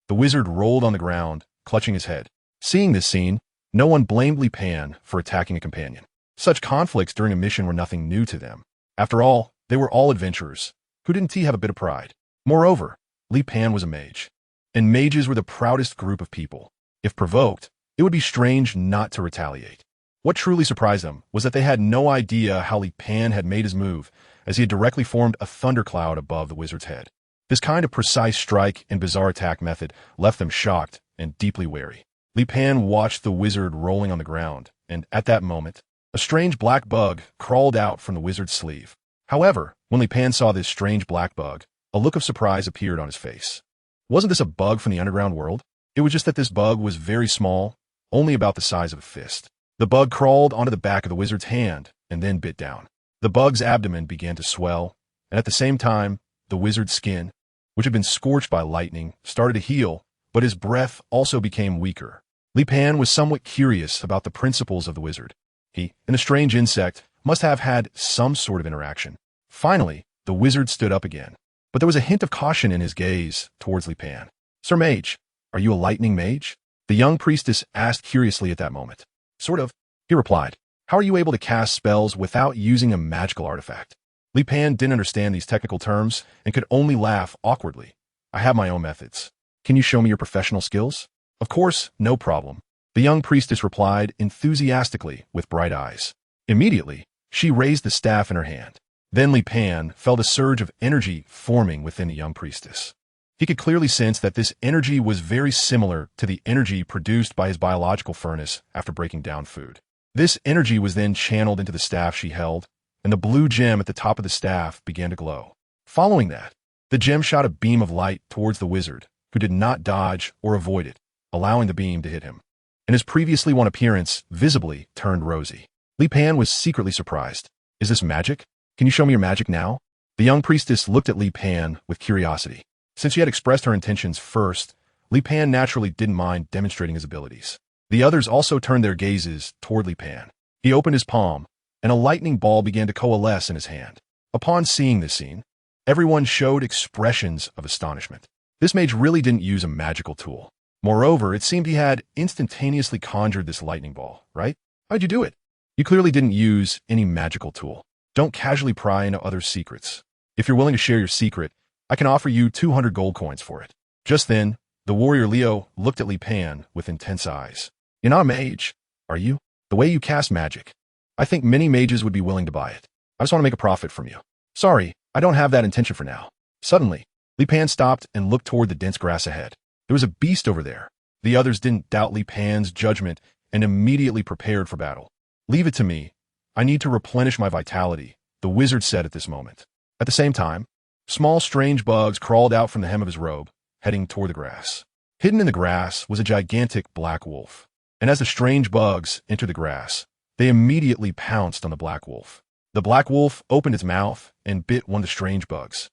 The wizard rolled on the ground, clutching his head. Seeing this scene, no one blamed Li Pan for attacking a companion. Such conflicts during a mission were nothing new to them. After all, they were all adventurers. Who didn't he have a bit of pride? Moreover, Li Pan was a mage. And mages were the proudest group of people. If provoked, it would be strange not to retaliate. What truly surprised them was that they had no idea how Li Pan had made his move, as he had directly formed a thundercloud above the wizard's head. This kind of precise strike and bizarre attack method left them shocked and deeply wary. Li Pan watched the wizard rolling on the ground, and at that moment, a strange black bug crawled out from the wizard's sleeve. However, when Li Pan saw this strange black bug, a look of surprise appeared on his face. Wasn't this a bug from the underground world? It was just that this bug was very small, only about the size of a fist. The bug crawled onto the back of the wizard's hand and then bit down. The bug's abdomen began to swell, and at the same time, the wizard's skin, which had been scorched by lightning, started to heal, but his breath also became weaker. Li Pan was somewhat curious about the principles of the wizard. He and the strange insect must have had some sort of interaction. Finally, the wizard stood up again, but there was a hint of caution in his gaze towards Li Pan. Sir Mage, are you a lightning mage? The young priestess asked curiously at that moment. Sort of, he replied. How are you able to cast spells without using a magical artifact? Li Pan didn't understand these technical terms and could only laugh awkwardly. I have my own methods. Can you show me your professional skills? Of course, no problem. The young priestess replied enthusiastically with bright eyes. Immediately, she raised the staff in her hand. Then Li Pan felt a surge of energy forming within the young priestess. He could clearly sense that this energy was very similar to the energy produced by his biological furnace after breaking down food. This energy was then channeled into the staff she held, and the blue gem at the top of the staff began to glow. Following that, the gem shot a beam of light towards the wizard, who did not dodge or avoid it, allowing the beam to hit him. And his previously won appearance visibly turned rosy. Li Pan was secretly surprised. Is this magic? Can you show me your magic now? The young priestess looked at Li Pan with curiosity. Since she had expressed her intentions first, Li Pan naturally didn't mind demonstrating his abilities. The others also turned their gazes toward Li Pan. He opened his palm, and a lightning ball began to coalesce in his hand. Upon seeing this scene, everyone showed expressions of astonishment. This mage really didn't use a magical tool. Moreover, it seemed he had instantaneously conjured this lightning ball, right? How'd you do it? You clearly didn't use any magical tool. Don't casually pry into others' secrets. If you're willing to share your secret, I can offer you 200 gold coins for it. Just then, the warrior Leo looked at Li Pan with intense eyes. You're not a mage, are you? The way you cast magic. I think many mages would be willing to buy it. I just want to make a profit from you. Sorry, I don't have that intention for now. Suddenly, Li Pan stopped and looked toward the dense grass ahead. There was a beast over there. The others didn't doubt Li Pan's judgment and immediately prepared for battle. Leave it to me. I need to replenish my vitality, the wizard said at this moment. At the same time, small strange bugs crawled out from the hem of his robe, heading toward the grass. Hidden in the grass was a gigantic black wolf. And as the strange bugs entered the grass, they immediately pounced on the black wolf. The black wolf opened its mouth and bit one of the strange bugs.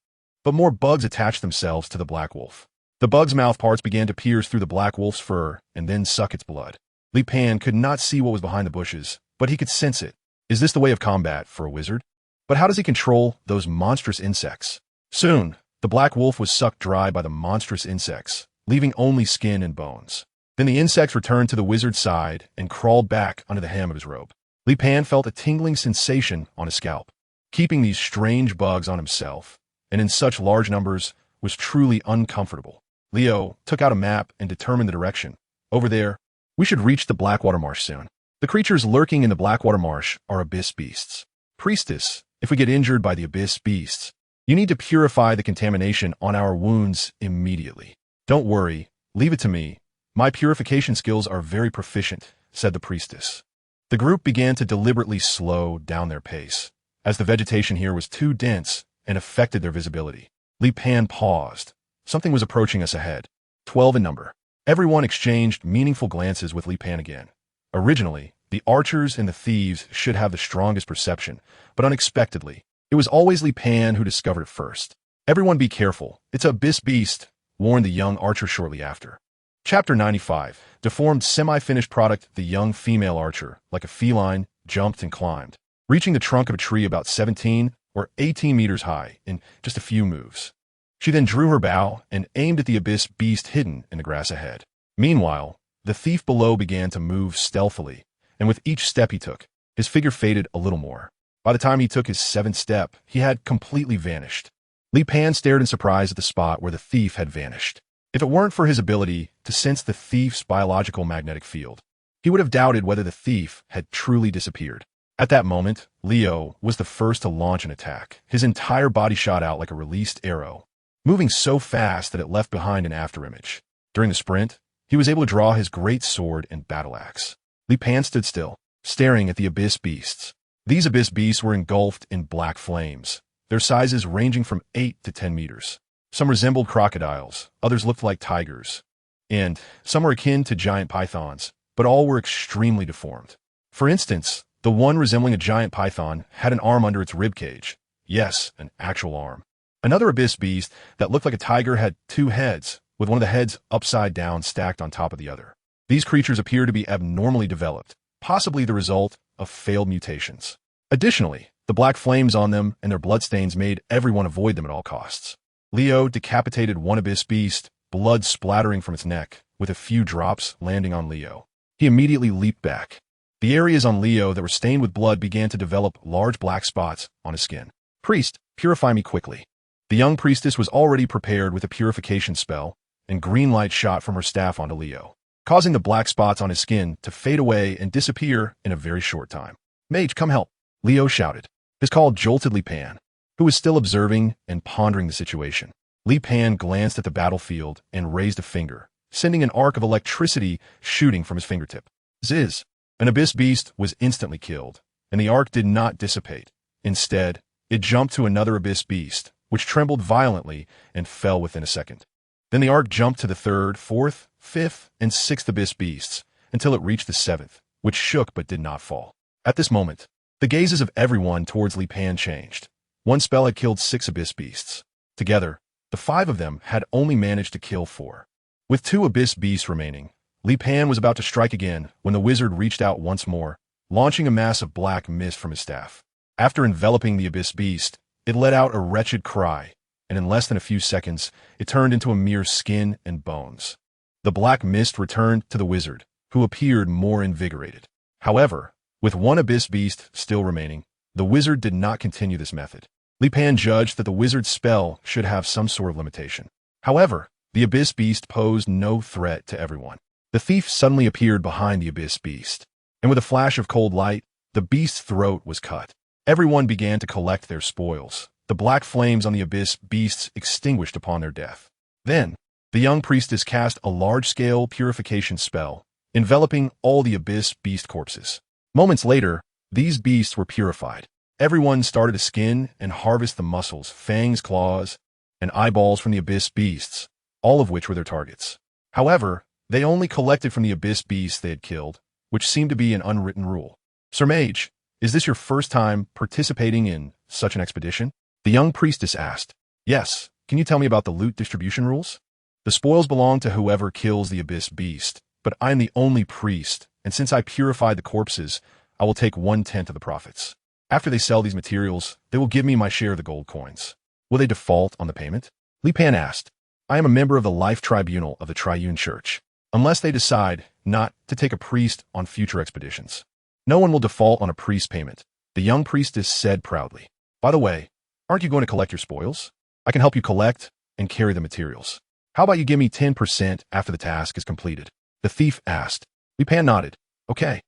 but more bugs attached themselves to the black wolf. The bug's mouth parts began to pierce through the black wolf's fur and then suck its blood. Li Pan could not see what was behind the bushes, but he could sense it. Is this the way of combat for a wizard? But how does he control those monstrous insects? Soon, the black wolf was sucked dry by the monstrous insects, leaving only skin and bones. Then the insects returned to the wizard's side and crawled back under the hem of his robe. Li Pan felt a tingling sensation on his scalp. Keeping these strange bugs on himself, and in such large numbers, was truly uncomfortable. Leo took out a map and determined the direction. Over there, we should reach the Blackwater Marsh soon. The creatures lurking in the Blackwater Marsh are abyss beasts. Priestess, if we get injured by the abyss beasts, you need to purify the contamination on our wounds immediately. Don't worry, leave it to me. My purification skills are very proficient, said the priestess. The group began to deliberately slow down their pace, as the vegetation here was too dense and affected their visibility. Li Pan paused. Something was approaching us ahead. 12 in number. Everyone exchanged meaningful glances with Li Pan again. Originally, the archers and the thieves should have the strongest perception, but unexpectedly, it was always Li Pan who discovered it first. Everyone be careful, it's a abyss beast, warned the young archer shortly after. Chapter 95, deformed semi-finished product. The young female archer, like a feline, jumped and climbed, reaching the trunk of a tree about 17 or 18 meters high in just a few moves. She then drew her bow and aimed at the abyss beast hidden in the grass ahead. Meanwhile, the thief below began to move stealthily, and with each step he took, his figure faded a little more. By the time he took his 7th step, he had completely vanished. Li Pan stared in surprise at the spot where the thief had vanished. If it weren't for his ability to sense the thief's biological magnetic field, he would have doubted whether the thief had truly disappeared. At that moment, Leo was the first to launch an attack. His entire body shot out like a released arrow, moving so fast that it left behind an afterimage. During the sprint, he was able to draw his great sword and battle axe. Li Pan stood still, staring at the abyss beasts. These abyss beasts were engulfed in black flames, their sizes ranging from 8 to 10 meters. Some resembled crocodiles, others looked like tigers, and some were akin to giant pythons, but all were extremely deformed. For instance, the one resembling a giant python had an arm under its ribcage. Yes, an actual arm. Another abyss beast that looked like a tiger had 2 heads, with one of the heads upside down stacked on top of the other. These creatures appear to be abnormally developed, possibly the result of failed mutations. Additionally, the black flames on them and their bloodstains made everyone avoid them at all costs. Leo decapitated one abyss beast, blood splattering from its neck, with a few drops landing on Leo. He immediately leaped back. The areas on Leo that were stained with blood began to develop large black spots on his skin. Priest, purify me quickly. The young priestess was already prepared with a purification spell, and green light shot from her staff onto Leo, causing the black spots on his skin to fade away and disappear in a very short time. Mage, come help, Leo shouted. His call jolted Li Pan, who was still observing and pondering the situation. Li Pan glanced at the battlefield and raised a finger, sending an arc of electricity shooting from his fingertip. Ziz! An abyss beast was instantly killed, and the arc did not dissipate. Instead, it jumped to another abyss beast, which trembled violently and fell within a second. Then the arc jumped to the 3rd, 4th, 5th, and 6th abyss beasts, until it reached the 7th, which shook but did not fall. At this moment, the gazes of everyone towards Li Pan changed. One spell had killed 6 abyss beasts. Together, the 5 of them had only managed to kill 4. With 2 abyss beasts remaining, Li Pan was about to strike again when the wizard reached out once more, launching a mass of black mist from his staff. After enveloping the abyss beast, it let out a wretched cry, and in less than a few seconds, it turned into a mere skin and bones. The black mist returned to the wizard, who appeared more invigorated. However, with 1 abyss beast still remaining, the wizard did not continue this method. Li Pan judged that the wizard's spell should have some sort of limitation. However, the abyss beast posed no threat to everyone. The thief suddenly appeared behind the abyss beast, and with a flash of cold light, the beast's throat was cut. Everyone began to collect their spoils. The black flames on the abyss beasts extinguished upon their death. Then, the young priestess cast a large-scale purification spell, enveloping all the abyss beast corpses. Moments later, these beasts were purified. Everyone started to skin and harvest the muscles, fangs, claws, and eyeballs from the abyss beasts, all of which were their targets. However, they only collected from the abyss beasts they had killed, which seemed to be an unwritten rule. Sir Mage, is this your first time participating in such an expedition? The young priestess asked. Yes, can you tell me about the loot distribution rules? The spoils belong to whoever kills the abyss beast, but I am the only priest, and since I purified the corpses, I will take 1/10 of the profits. After they sell these materials, they will give me my share of the gold coins. Will they default on the payment? Li Pan asked. I am a member of the Life Tribunal of the Triune Church. Unless they decide not to take a priest on future expeditions, no one will default on a priest payment, the young priestess said proudly. By the way, aren't you going to collect your spoils? I can help you collect and carry the materials. How about you give me 10% after the task is completed? The thief asked. Li Pan nodded. Okay.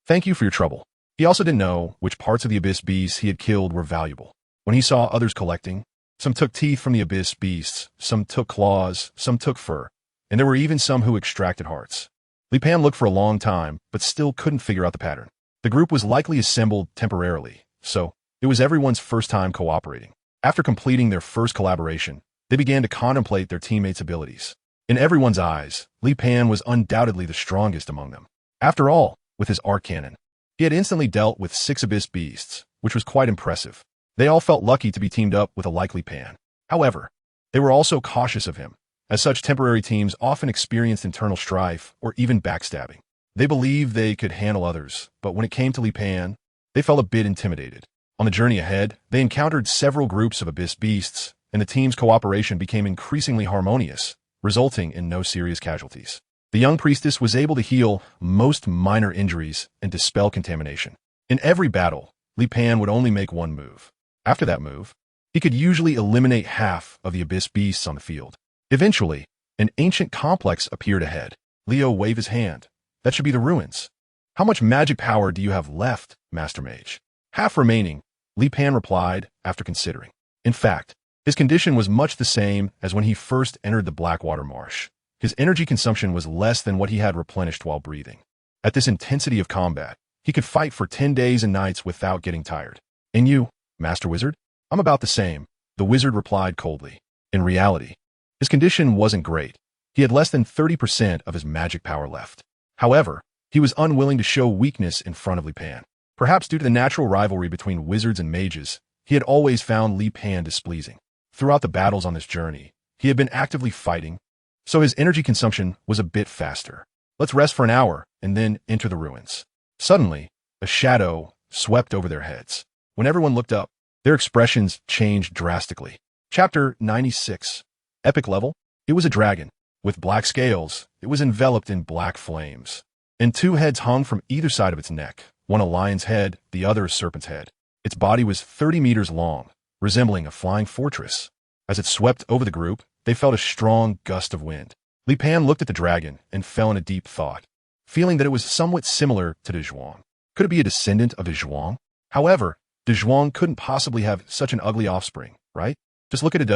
Thank you for your trouble. He also didn't know which parts of the abyss beasts he had killed were valuable. When he saw others collecting, some took teeth from the abyss beasts, some took claws, some took fur, and there were even some who extracted hearts. Li Pan looked for a long time, but still couldn't figure out the pattern. The group was likely assembled temporarily, so it was everyone's first time cooperating. After completing their first collaboration, they began to contemplate their teammates' abilities. In everyone's eyes, Li Pan was undoubtedly the strongest among them. After all, with his arc cannon, he had instantly dealt with 6 abyss beasts, which was quite impressive. They all felt lucky to be teamed up with a like Li Pan. However, they were also cautious of him, as such temporary teams often experienced internal strife or even backstabbing. They believed they could handle others, but when it came to Li Pan, they felt a bit intimidated. On the journey ahead, they encountered several groups of abyss beasts, and the team's cooperation became increasingly harmonious, resulting in no serious casualties. The young priestess was able to heal most minor injuries and dispel contamination. In every battle, Li Pan would only make one move. After that move, he could usually eliminate half of the abyss beasts on the field. Eventually, an ancient complex appeared ahead. Leo waved his hand. That should be the ruins. How much magic power do you have left, Master Mage? Half remaining, Li Pan replied after considering. In fact, his condition was much the same as when he first entered the Blackwater Marsh. His energy consumption was less than what he had replenished while breathing. At this intensity of combat, he could fight for 10 days and nights without getting tired. And you, Master Wizard? I'm about the same, the wizard replied coldly. In reality, his condition wasn't great. He had less than 30% of his magic power left. However, he was unwilling to show weakness in front of Li Pan. Perhaps due to the natural rivalry between wizards and mages, he had always found Li Pan displeasing. Throughout the battles on this journey, he had been actively fighting, so his energy consumption was a bit faster. Let's rest for an hour and then enter the ruins. Suddenly, a shadow swept over their heads. When everyone looked up, their expressions changed drastically. Chapter 96. Epic level? It was a dragon. With black scales, it was enveloped in black flames. And 2 heads hung from either side of its neck, one a lion's head, the other a serpent's head. Its body was 30 meters long, resembling a flying fortress. As it swept over the group, they felt a strong gust of wind. Li Pan looked at the dragon and fell in a deep thought, feeling that it was somewhat similar to Dazhuang. Could it be a descendant of Dazhuang? However, Dazhuang couldn't possibly have such an ugly offspring, right? Just look at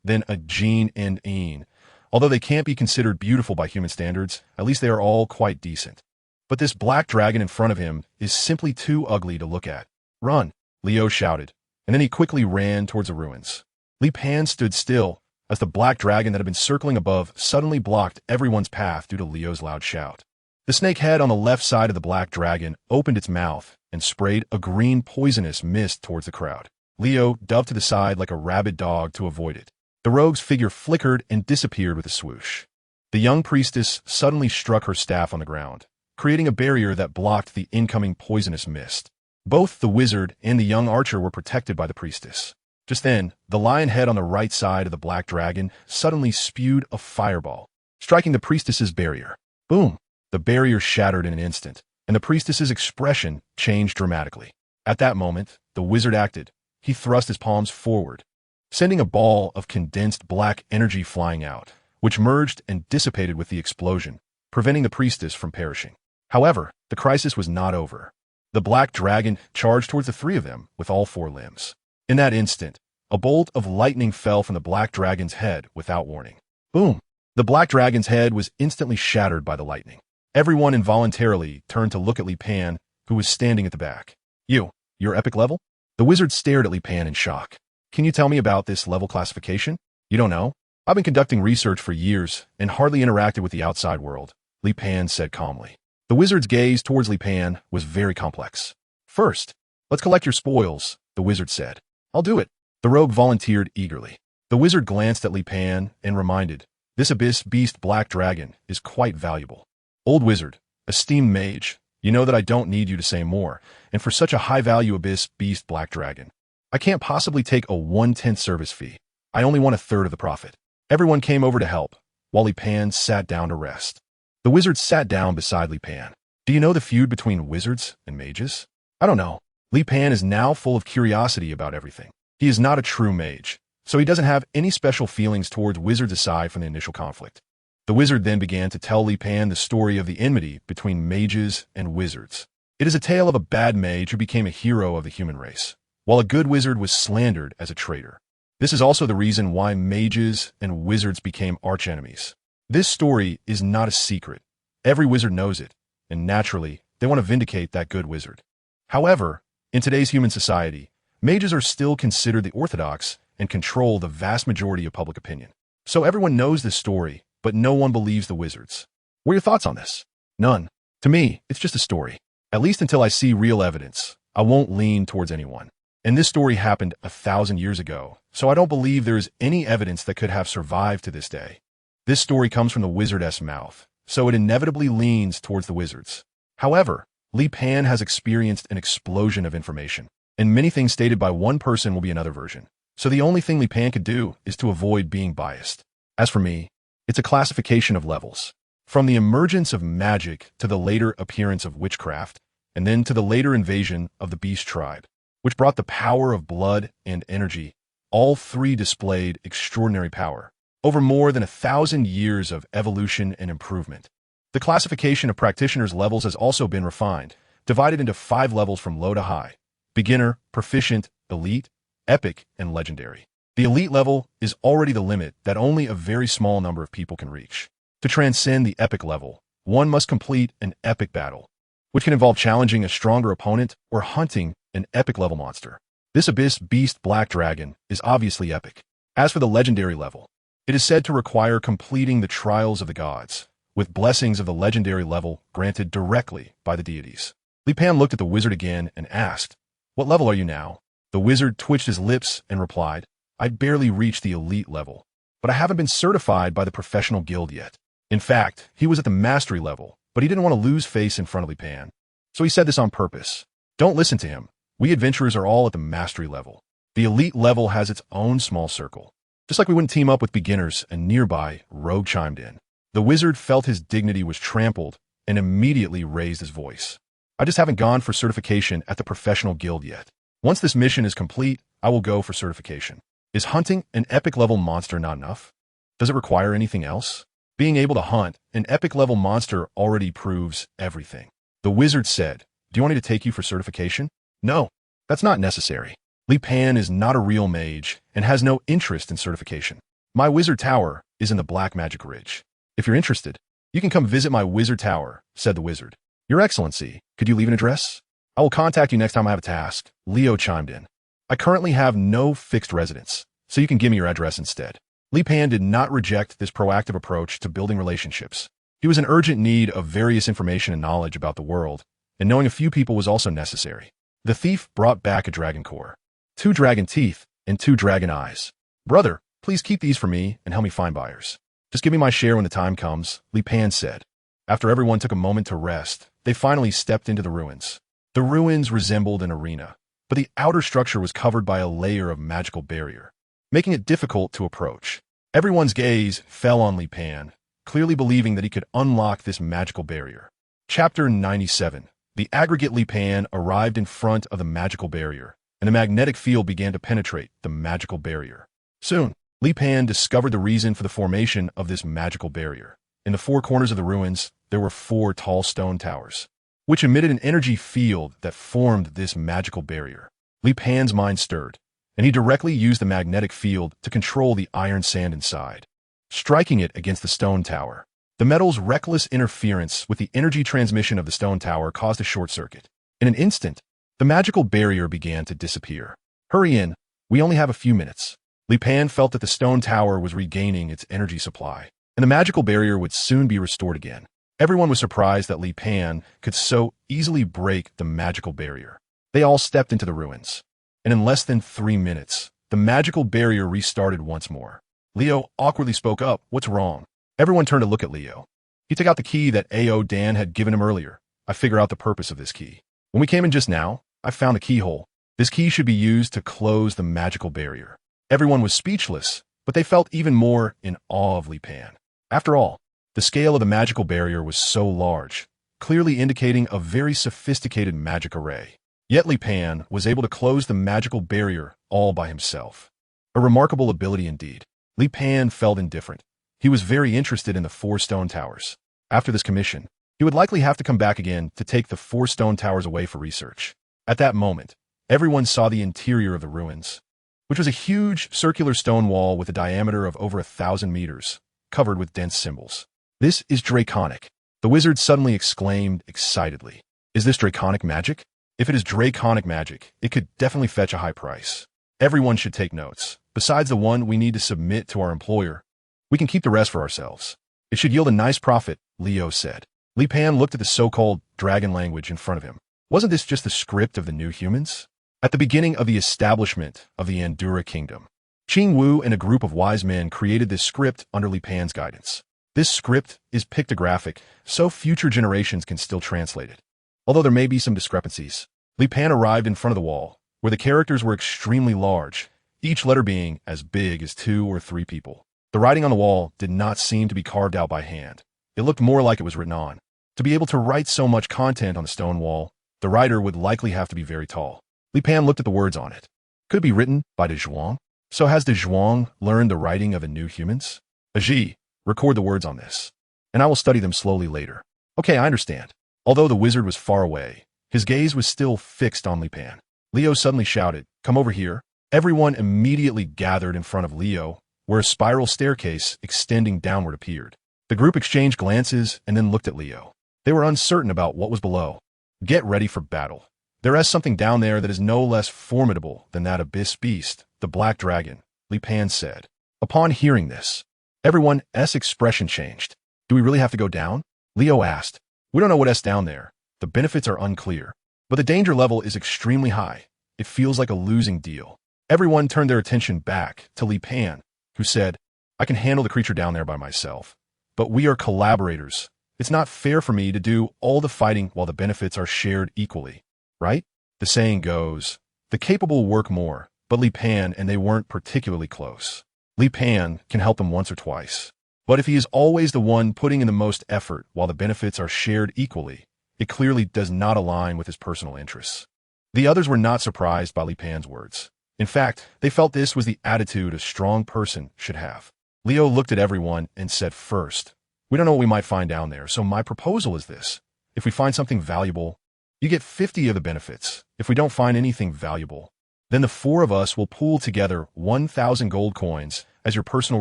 then a Jean and Een. Although they can't be considered beautiful by human standards, at least they are all quite decent. But this black dragon in front of him is simply too ugly to look at. Run, Leo shouted, and then he quickly ran towards the ruins. Li Pan stood still, as the black dragon that had been circling above suddenly blocked everyone's path due to Leo's loud shout. The snake head on the left side of the black dragon opened its mouth and sprayed a green poisonous mist towards the crowd. Leo dove to the side like a rabid dog to avoid it. The rogue's figure flickered and disappeared with a swoosh. The young priestess suddenly struck her staff on the ground, creating a barrier that blocked the incoming poisonous mist. Both the wizard and the young archer were protected by the priestess. Just then, the lion head on the right side of the black dragon suddenly spewed a fireball, striking the priestess's barrier. Boom! The barrier shattered in an instant, and the priestess's expression changed dramatically. At that moment, the wizard acted. He thrust his palms forward, sending a ball of condensed black energy flying out, which merged and dissipated with the explosion, preventing the priestess from perishing. However, the crisis was not over. The black dragon charged towards the 3 of them with all 4 limbs. In that instant, a bolt of lightning fell from the black dragon's head without warning. Boom! The black dragon's head was instantly shattered by the lightning. Everyone involuntarily turned to look at Li Pan, who was standing at the back. Your epic level? The wizard stared at Li Pan in shock. Can you tell me about this level classification? You don't know? I've been conducting research for years and hardly interacted with the outside world, Li Pan said calmly. The wizard's gaze towards Li Pan was very complex. First, let's collect your spoils, the wizard said. I'll do it. The rogue volunteered eagerly. The wizard glanced at Li Pan and reminded, "This abyss beast black dragon is quite valuable. Old wizard, esteemed mage, you know that I don't need you to say more, and for such a high-value abyss beast black dragon, I can't possibly take a 1/10 service fee. I only want a third of the profit." Everyone came over to help, while Li Pan sat down to rest. The wizard sat down beside Li Pan. "Do you know the feud between wizards and mages?" "I don't know." Li Pan is now full of curiosity about everything. He is not a true mage, so he doesn't have any special feelings towards wizards aside from the initial conflict. The wizard then began to tell Li Pan the story of the enmity between mages and wizards. It is a tale of a bad mage who became a hero of the human race, while a good wizard was slandered as a traitor. This is also the reason why mages and wizards became archenemies. This story is not a secret. Every wizard knows it, and naturally, they want to vindicate that good wizard. However, in today's human society, mages are still considered the orthodox and control the vast majority of public opinion. So everyone knows this story, but no one believes the wizards. What are your thoughts on this? None. To me, it's just a story. At least until I see real evidence, I won't lean towards anyone. And this story happened 1,000 years ago, so I don't believe there is any evidence that could have survived to this day. This story comes from the wizard's mouth, so it inevitably leans towards the wizards. However, Li Pan has experienced an explosion of information, and many things stated by one person will be another version. So the only thing Li Pan could do is to avoid being biased. As for me, it's a classification of levels. From the emergence of magic to the later appearance of witchcraft, and then to the later invasion of the beast tribe, which brought the power of blood and energy. All three displayed extraordinary power over more than 1,000 years of evolution and improvement. The classification of practitioners' levels has also been refined, divided into 5 levels from low to high: beginner, proficient, elite, epic, and legendary. The elite level is already the limit that only a very small number of people can reach. To transcend the epic level, one must complete an epic battle, which can involve challenging a stronger opponent or hunting an epic level monster. This abyss beast black dragon is obviously epic. As for the legendary level, it is said to require completing the trials of the gods, with blessings of the legendary level granted directly by the deities. Li Pan looked at the wizard again and asked, "What level are you now?" The wizard twitched his lips and replied, "I barely reached the elite level, but I haven't been certified by the professional guild yet." In fact, he was at the mastery level, but he didn't want to lose face in front of Li Pan. So he said this on purpose. "Don't listen to him. We adventurers are all at the mastery level. The elite level has its own small circle. Just like we wouldn't team up with beginners," and nearby, Rogue chimed in. The wizard felt his dignity was trampled and immediately raised his voice. "I just haven't gone for certification at the professional guild yet. Once this mission is complete, I will go for certification. Is hunting an epic level monster not enough? Does it require anything else? Being able to hunt an epic level monster already proves everything." The wizard said, "Do you want me to take you for certification?" "No, that's not necessary. Li Pan is not a real mage and has no interest in certification. My wizard tower is in the Black Magic Ridge. If you're interested, you can come visit my wizard tower," said the wizard. "Your Excellency, could you leave an address? I will contact you next time I have a task," Leo chimed in. "I currently have no fixed residence, so you can give me your address instead." Li Pan did not reject this proactive approach to building relationships. He was in urgent need of various information and knowledge about the world, and knowing a few people was also necessary. The thief brought back a dragon core, 2 dragon teeth, and 2 dragon eyes. "Brother, please keep these for me and help me find buyers. Just give me my share when the time comes," Li Pan said. After everyone took a moment to rest, they finally stepped into the ruins. The ruins resembled an arena, but the outer structure was covered by a layer of magical barrier, making it difficult to approach. Everyone's gaze fell on Li Pan, clearly believing that he could unlock this magical barrier. Chapter 97. The aggregate Li Pan arrived in front of the magical barrier, and a magnetic field began to penetrate the magical barrier. Soon, Li Pan discovered the reason for the formation of this magical barrier. In the 4 corners of the ruins, there were 4 tall stone towers, which emitted an energy field that formed this magical barrier. Li Pan's mind stirred, and he directly used the magnetic field to control the iron sand inside, striking it against the stone tower. The metal's reckless interference with the energy transmission of the stone tower caused a short circuit. In an instant, the magical barrier began to disappear. "Hurry in, we only have a few minutes." Li Pan felt that the stone tower was regaining its energy supply, and the magical barrier would soon be restored again. Everyone was surprised that Li Pan could so easily break the magical barrier. They all stepped into the ruins, and in less than 3 minutes, the magical barrier restarted once more. Leo awkwardly spoke up, "What's wrong?" Everyone turned to look at Leo. He took out the key that A.O. Dan had given him earlier. "I figure out the purpose of this key. When we came in just now, I found a keyhole. This key should be used to close the magical barrier." Everyone was speechless, but they felt even more in awe of Li Pan. After all, the scale of the magical barrier was so large, clearly indicating a very sophisticated magic array. Yet Li Pan was able to close the magical barrier all by himself. A remarkable ability indeed. Li Pan felt indifferent. He was very interested in the 4 stone towers. After this commission, he would likely have to come back again to take the 4 stone towers away for research. At that moment, everyone saw the interior of the ruins, which was a huge circular stone wall with a diameter of over 1,000 meters, covered with dense symbols. "This is draconic," the wizard suddenly exclaimed excitedly. "Is this draconic magic? If it is draconic magic, it could definitely fetch a high price. Everyone should take notes. Besides the one we need to submit to our employer, we can keep the rest for ourselves. It should yield a nice profit," Leo said. Li Pan looked at the so-called dragon language in front of him. Wasn't this just the script of the new humans? At the beginning of the establishment of the Andura kingdom, Qing Wu and a group of wise men created this script under Li Pan's guidance. This script is pictographic, so future generations can still translate it. Although there may be some discrepancies, Li Pan arrived in front of the wall, where the characters were extremely large, each letter being as big as 2 or 3 people. The writing on the wall did not seem to be carved out by hand. It looked more like it was written on. To be able to write so much content on the stone wall, the writer would likely have to be very tall. Li Pan looked at the words on it. Could it be written by Dazhuang? So has Dazhuang learned the writing of the new humans? Aji, record the words on this, and I will study them slowly later. Okay, I understand. Although the wizard was far away, his gaze was still fixed on Li Pan. Leo suddenly shouted, "Come over here." Everyone immediately gathered in front of Leo, where a spiral staircase extending downward appeared. The group exchanged glances and then looked at Leo. They were uncertain about what was below. "Get ready for battle. There is something down there that is no less formidable than that abyss beast, the black dragon," Li Pan said. Upon hearing this, everyone's expression changed. "Do we really have to go down?" Leo asked. "We don't know what's down there. The benefits are unclear, but the danger level is extremely high. It feels like a losing deal." Everyone turned their attention back to Li Pan, who said, "I can handle the creature down there by myself, but we are collaborators. It's not fair for me to do all the fighting while the benefits are shared equally, right? The saying goes, the capable work more, but Li Pan and they weren't particularly close. Li Pan can help them once or twice, but if he is always the one putting in the most effort while the benefits are shared equally, it clearly does not align with his personal interests." The others were not surprised by Li Pan's words. In fact, they felt this was the attitude a strong person should have. Leo looked at everyone and said, "First, we don't know what we might find down there, so my proposal is this. If we find something valuable, you get 50 of the benefits. If we don't find anything valuable, then the 4 of us will pool together 1,000 gold coins as your personal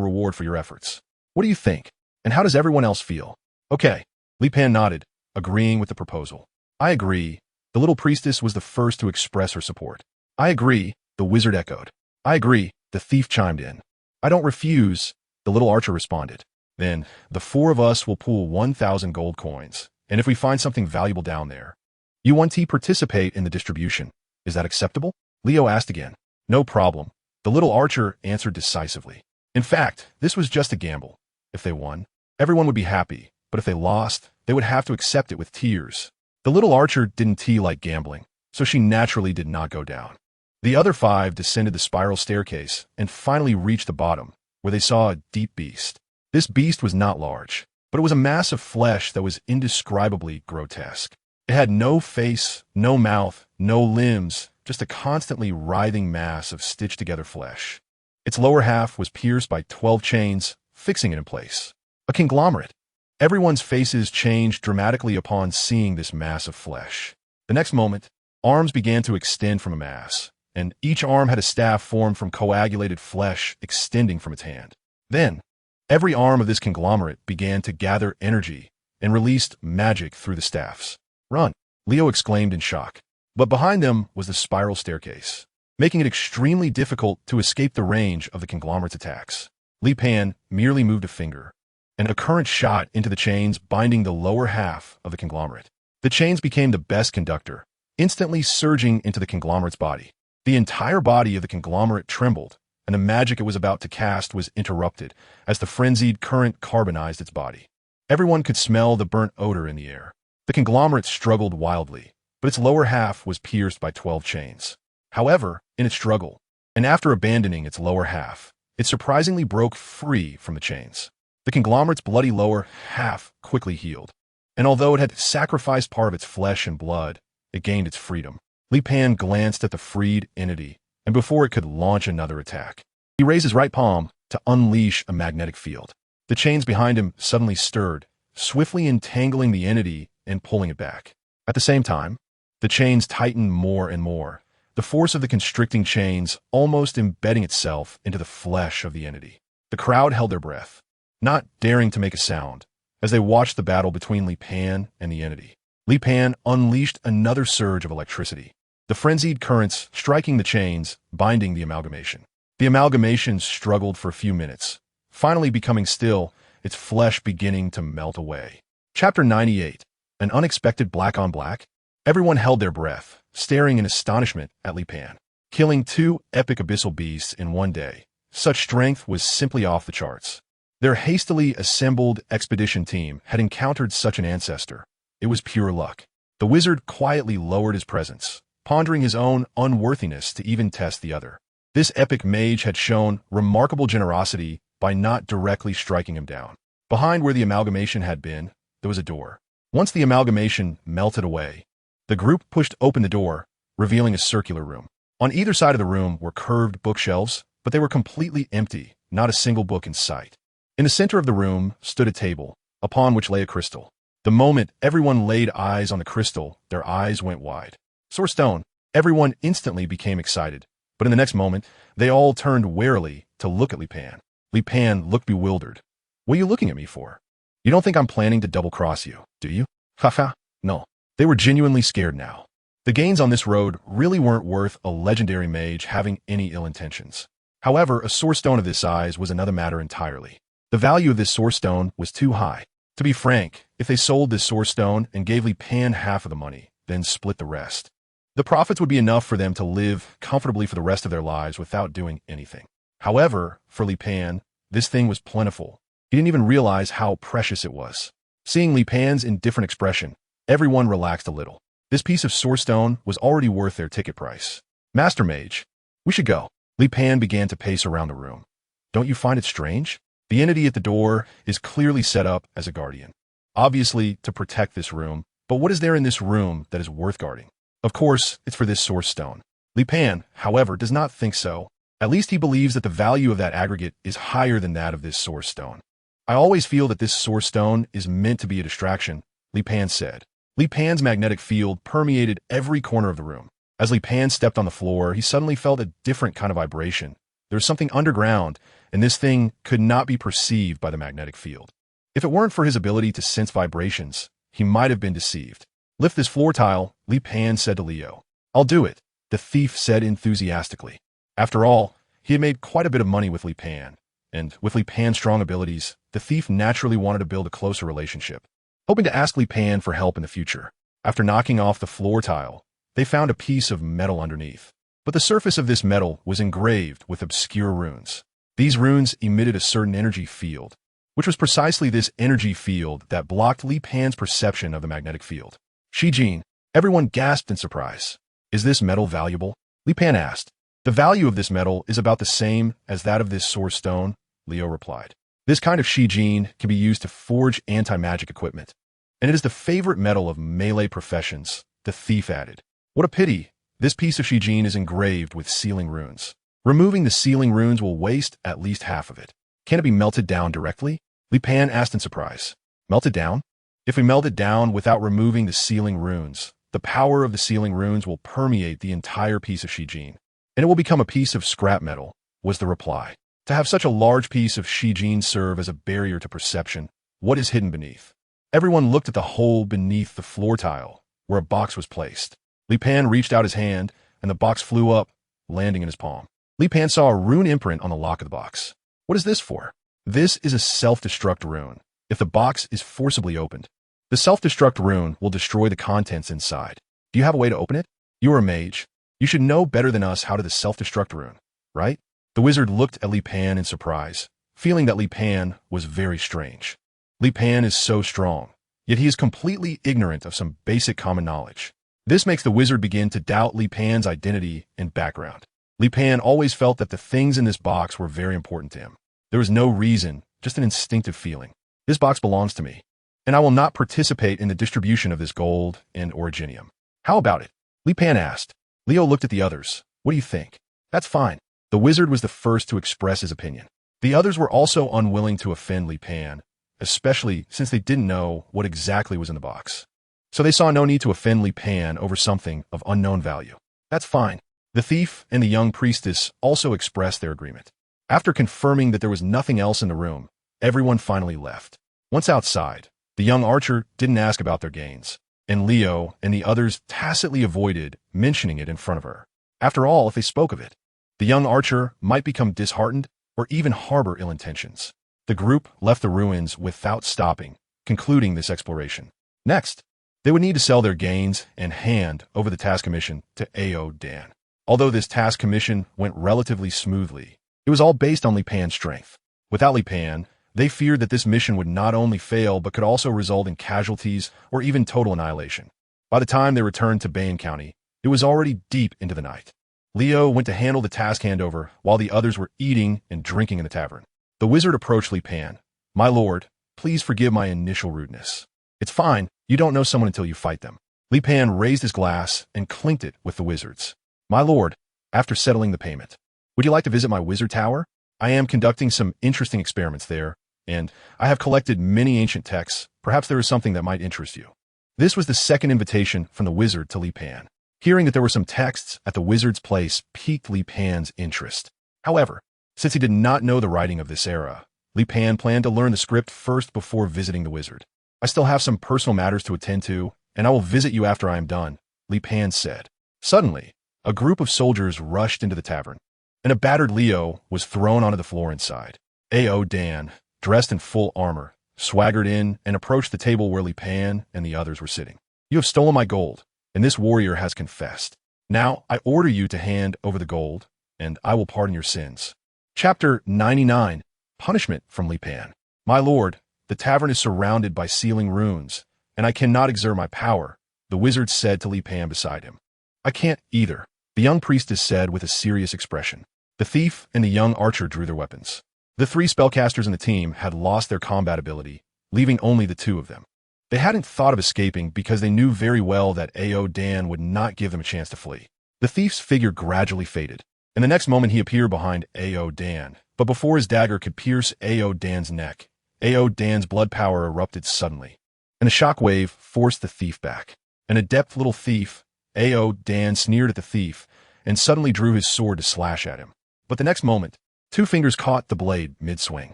reward for your efforts. What do you think? And how does everyone else feel?" "Okay." Li Pan nodded, agreeing with the proposal. "I agree." The little priestess was the first to express her support. "I agree," the wizard echoed. "I agree," the thief chimed in. "I don't refuse," the little archer responded. "Then, the 4 of us will pool 1,000 gold coins, and if we find something valuable down there, you want to participate in the distribution. Is that acceptable?" Leo asked again. "No problem," the little archer answered decisively. In fact, this was just a gamble. If they won, everyone would be happy, but if they lost, they would have to accept it with tears. The little archer didn't like gambling, so she naturally did not go down. The other 5 descended the spiral staircase and finally reached the bottom, where they saw a deep beast. This beast was not large, but it was a mass of flesh that was indescribably grotesque. It had no face, no mouth, no limbs, just a constantly writhing mass of stitched-together flesh. Its lower half was pierced by 12 chains, fixing it in place. A conglomerate. Everyone's faces changed dramatically upon seeing this mass of flesh. The next moment, arms began to extend from a mass, and each arm had a staff formed from coagulated flesh extending from its hand. Then, every arm of this conglomerate began to gather energy and released magic through the staffs. "Run!" Leo exclaimed in shock. But behind them was the spiral staircase, making it extremely difficult to escape the range of the conglomerate's attacks. Li Pan merely moved a finger, and a current shot into the chains binding the lower half of the conglomerate. The chains became the best conductor, instantly surging into the conglomerate's body. The entire body of the conglomerate trembled, and the magic it was about to cast was interrupted as the frenzied current carbonized its body. Everyone could smell the burnt odor in the air. The conglomerate struggled wildly, but its lower half was pierced by 12 chains. However, in its struggle, and after abandoning its lower half, it surprisingly broke free from the chains. The conglomerate's bloody lower half quickly healed, and although it had sacrificed part of its flesh and blood, it gained its freedom. Li Pan glanced at the freed entity, and before it could launch another attack, he raised his right palm to unleash a magnetic field. The chains behind him suddenly stirred, swiftly entangling the entity and pulling it back. At the same time, the chains tightened more and more, the force of the constricting chains almost embedding itself into the flesh of the entity. The crowd held their breath, not daring to make a sound, as they watched the battle between Li Pan and the entity. Li Pan unleashed another surge of electricity, the frenzied currents striking the chains, binding the amalgamation. The amalgamation struggled for a few minutes, finally becoming still, its flesh beginning to melt away. Chapter 98. An unexpected black on black? Everyone held their breath, staring in astonishment at Li Pan. Killing 2 epic abyssal beasts in one day. Such strength was simply off the charts. Their hastily assembled expedition team had encountered such an ancestor. It was pure luck. The wizard quietly lowered his presence, pondering his own unworthiness to even test the other. This epic mage had shown remarkable generosity by not directly striking him down. Behind where the amalgamation had been, there was a door. Once the amalgamation melted away, the group pushed open the door, revealing a circular room. On either side of the room were curved bookshelves, but they were completely empty, not a single book in sight. In the center of the room stood a table, upon which lay a crystal. The moment everyone laid eyes on the crystal, their eyes went wide. Source stone. Everyone instantly became excited, but in the next moment, they all turned warily to look at Li Pan. Li Pan looked bewildered. What are you looking at me for? You don't think I'm planning to double-cross you, do you? Haha, no. They were genuinely scared now. The gains on this road really weren't worth a legendary mage having any ill intentions. However, a source stone of this size was another matter entirely. The value of this source stone was too high. To be frank, if they sold this source stone and gave Li Pan half of the money, then split the rest, the profits would be enough for them to live comfortably for the rest of their lives without doing anything. However, for Li Pan, this thing was plentiful. He didn't even realize how precious it was. Seeing Li Pan's indifferent expression, everyone relaxed a little. This piece of source stone was already worth their ticket price. Master Mage, we should go. Li Pan began to pace around the room. Don't you find it strange? The entity at the door is clearly set up as a guardian, obviously to protect this room, but what is there in this room that is worth guarding? Of course, it's for this source stone. Li Pan, however, does not think so. At least he believes that the value of that aggregate is higher than that of this source stone. I always feel that this source stone is meant to be a distraction, Li Pan said. Li Pan's magnetic field permeated every corner of the room. As Li Pan stepped on the floor, he suddenly felt a different kind of vibration. There was something underground, and this thing could not be perceived by the magnetic field. If it weren't for his ability to sense vibrations, he might have been deceived. Lift this floor tile, Li Pan said to Leo. I'll do it, the thief said enthusiastically. After all, he had made quite a bit of money with Li Pan, and with Li Pan's strong abilities, the thief naturally wanted to build a closer relationship, hoping to ask Li Pan for help in the future. After knocking off the floor tile, they found a piece of metal underneath. But the surface of this metal was engraved with obscure runes. These runes emitted a certain energy field, which was precisely this energy field that blocked Li Pan's perception of the magnetic field. Shijin, everyone gasped in surprise. Is this metal valuable? Li Pan asked. The value of this metal is about the same as that of this source stone, Leo replied. This kind of Shijin can be used to forge anti-magic equipment, and it is the favorite metal of melee professions, the thief added. What a pity, this piece of Shijin is engraved with sealing runes. Removing the sealing runes will waste at least half of it. Can it be melted down directly? Li Pan asked in surprise. Melted down? If we melt it down without removing the sealing runes, the power of the sealing runes will permeate the entire piece of Shijin, and it will become a piece of scrap metal, was the reply. To have such a large piece of Shijin serve as a barrier to perception, what is hidden beneath? Everyone looked at the hole beneath the floor tile, where a box was placed. Li Pan reached out his hand, and the box flew up, landing in his palm. Li Pan saw a rune imprint on the lock of the box. What is this for? This is a self-destruct rune. If the box is forcibly opened, the self-destruct rune will destroy the contents inside. Do you have a way to open it? You are a mage. You should know better than us how to the self-destruct rune, right? The wizard looked at Li Pan in surprise, feeling that Li Pan was very strange. Li Pan is so strong, yet he is completely ignorant of some basic common knowledge. This makes the wizard begin to doubt Li Pan's identity and background. Li Pan always felt that the things in this box were very important to him. There was no reason, just an instinctive feeling. This box belongs to me, and I will not participate in the distribution of this gold and originium. How about it? Li Pan asked. Leo looked at the others. What do you think? That's fine. The wizard was the first to express his opinion. The others were also unwilling to offend Li Pan, especially since they didn't know what exactly was in the box. So they saw no need to offend Li Pan over something of unknown value. That's fine. The thief and the young priestess also expressed their agreement. After confirming that there was nothing else in the room, everyone finally left. Once outside, the young archer didn't ask about their gains, and Leo and the others tacitly avoided mentioning it in front of her. After all, if they spoke of it, the young archer might become disheartened or even harbor ill intentions. The group left the ruins without stopping, concluding this exploration. Next, they would need to sell their gains and hand over the task commission to Ao Dan. Although this task commission went relatively smoothly, it was all based on Li Pan's strength. Without Li Pan, they feared that this mission would not only fail but could also result in casualties or even total annihilation. By the time they returned to Bain County, it was already deep into the night. Leo went to handle the task handover while the others were eating and drinking in the tavern. The wizard approached Li Pan. My lord, please forgive my initial rudeness. It's fine, you don't know someone until you fight them. Li Pan raised his glass and clinked it with the wizard's. My lord, after settling the payment, would you like to visit my wizard tower? I am conducting some interesting experiments there, and I have collected many ancient texts. Perhaps there is something that might interest you. This was the second invitation from the wizard to Li Pan. Hearing that there were some texts at the wizard's place piqued Li Pan's interest. However, since he did not know the writing of this era, Li Pan planned to learn the script first before visiting the wizard. I still have some personal matters to attend to, and I will visit you after I am done, Li Pan said. Suddenly, a group of soldiers rushed into the tavern, and a battered Leo was thrown onto the floor inside. Ao Dan, dressed in full armor, swaggered in and approached the table where Li Pan and the others were sitting. You have stolen my gold, and this warrior has confessed. Now I order you to hand over the gold, and I will pardon your sins. Chapter 99, Punishment from Li Pan. My lord, the tavern is surrounded by sealing runes, and I cannot exert my power, the wizard said to Li Pan beside him. I can't either, the young priestess said with a serious expression. The thief and the young archer drew their weapons. The three spellcasters in the team had lost their combat ability, leaving only the two of them. They hadn't thought of escaping because they knew very well that Ao Dan would not give them a chance to flee. The thief's figure gradually faded, and the next moment he appeared behind Ao Dan. But before his dagger could pierce Ao Dan's neck, Ao Dan's blood power erupted suddenly, and a shockwave forced the thief back. An adept little thief, Ao Dan sneered at the thief and suddenly drew his sword to slash at him. But the next moment, two fingers caught the blade mid-swing.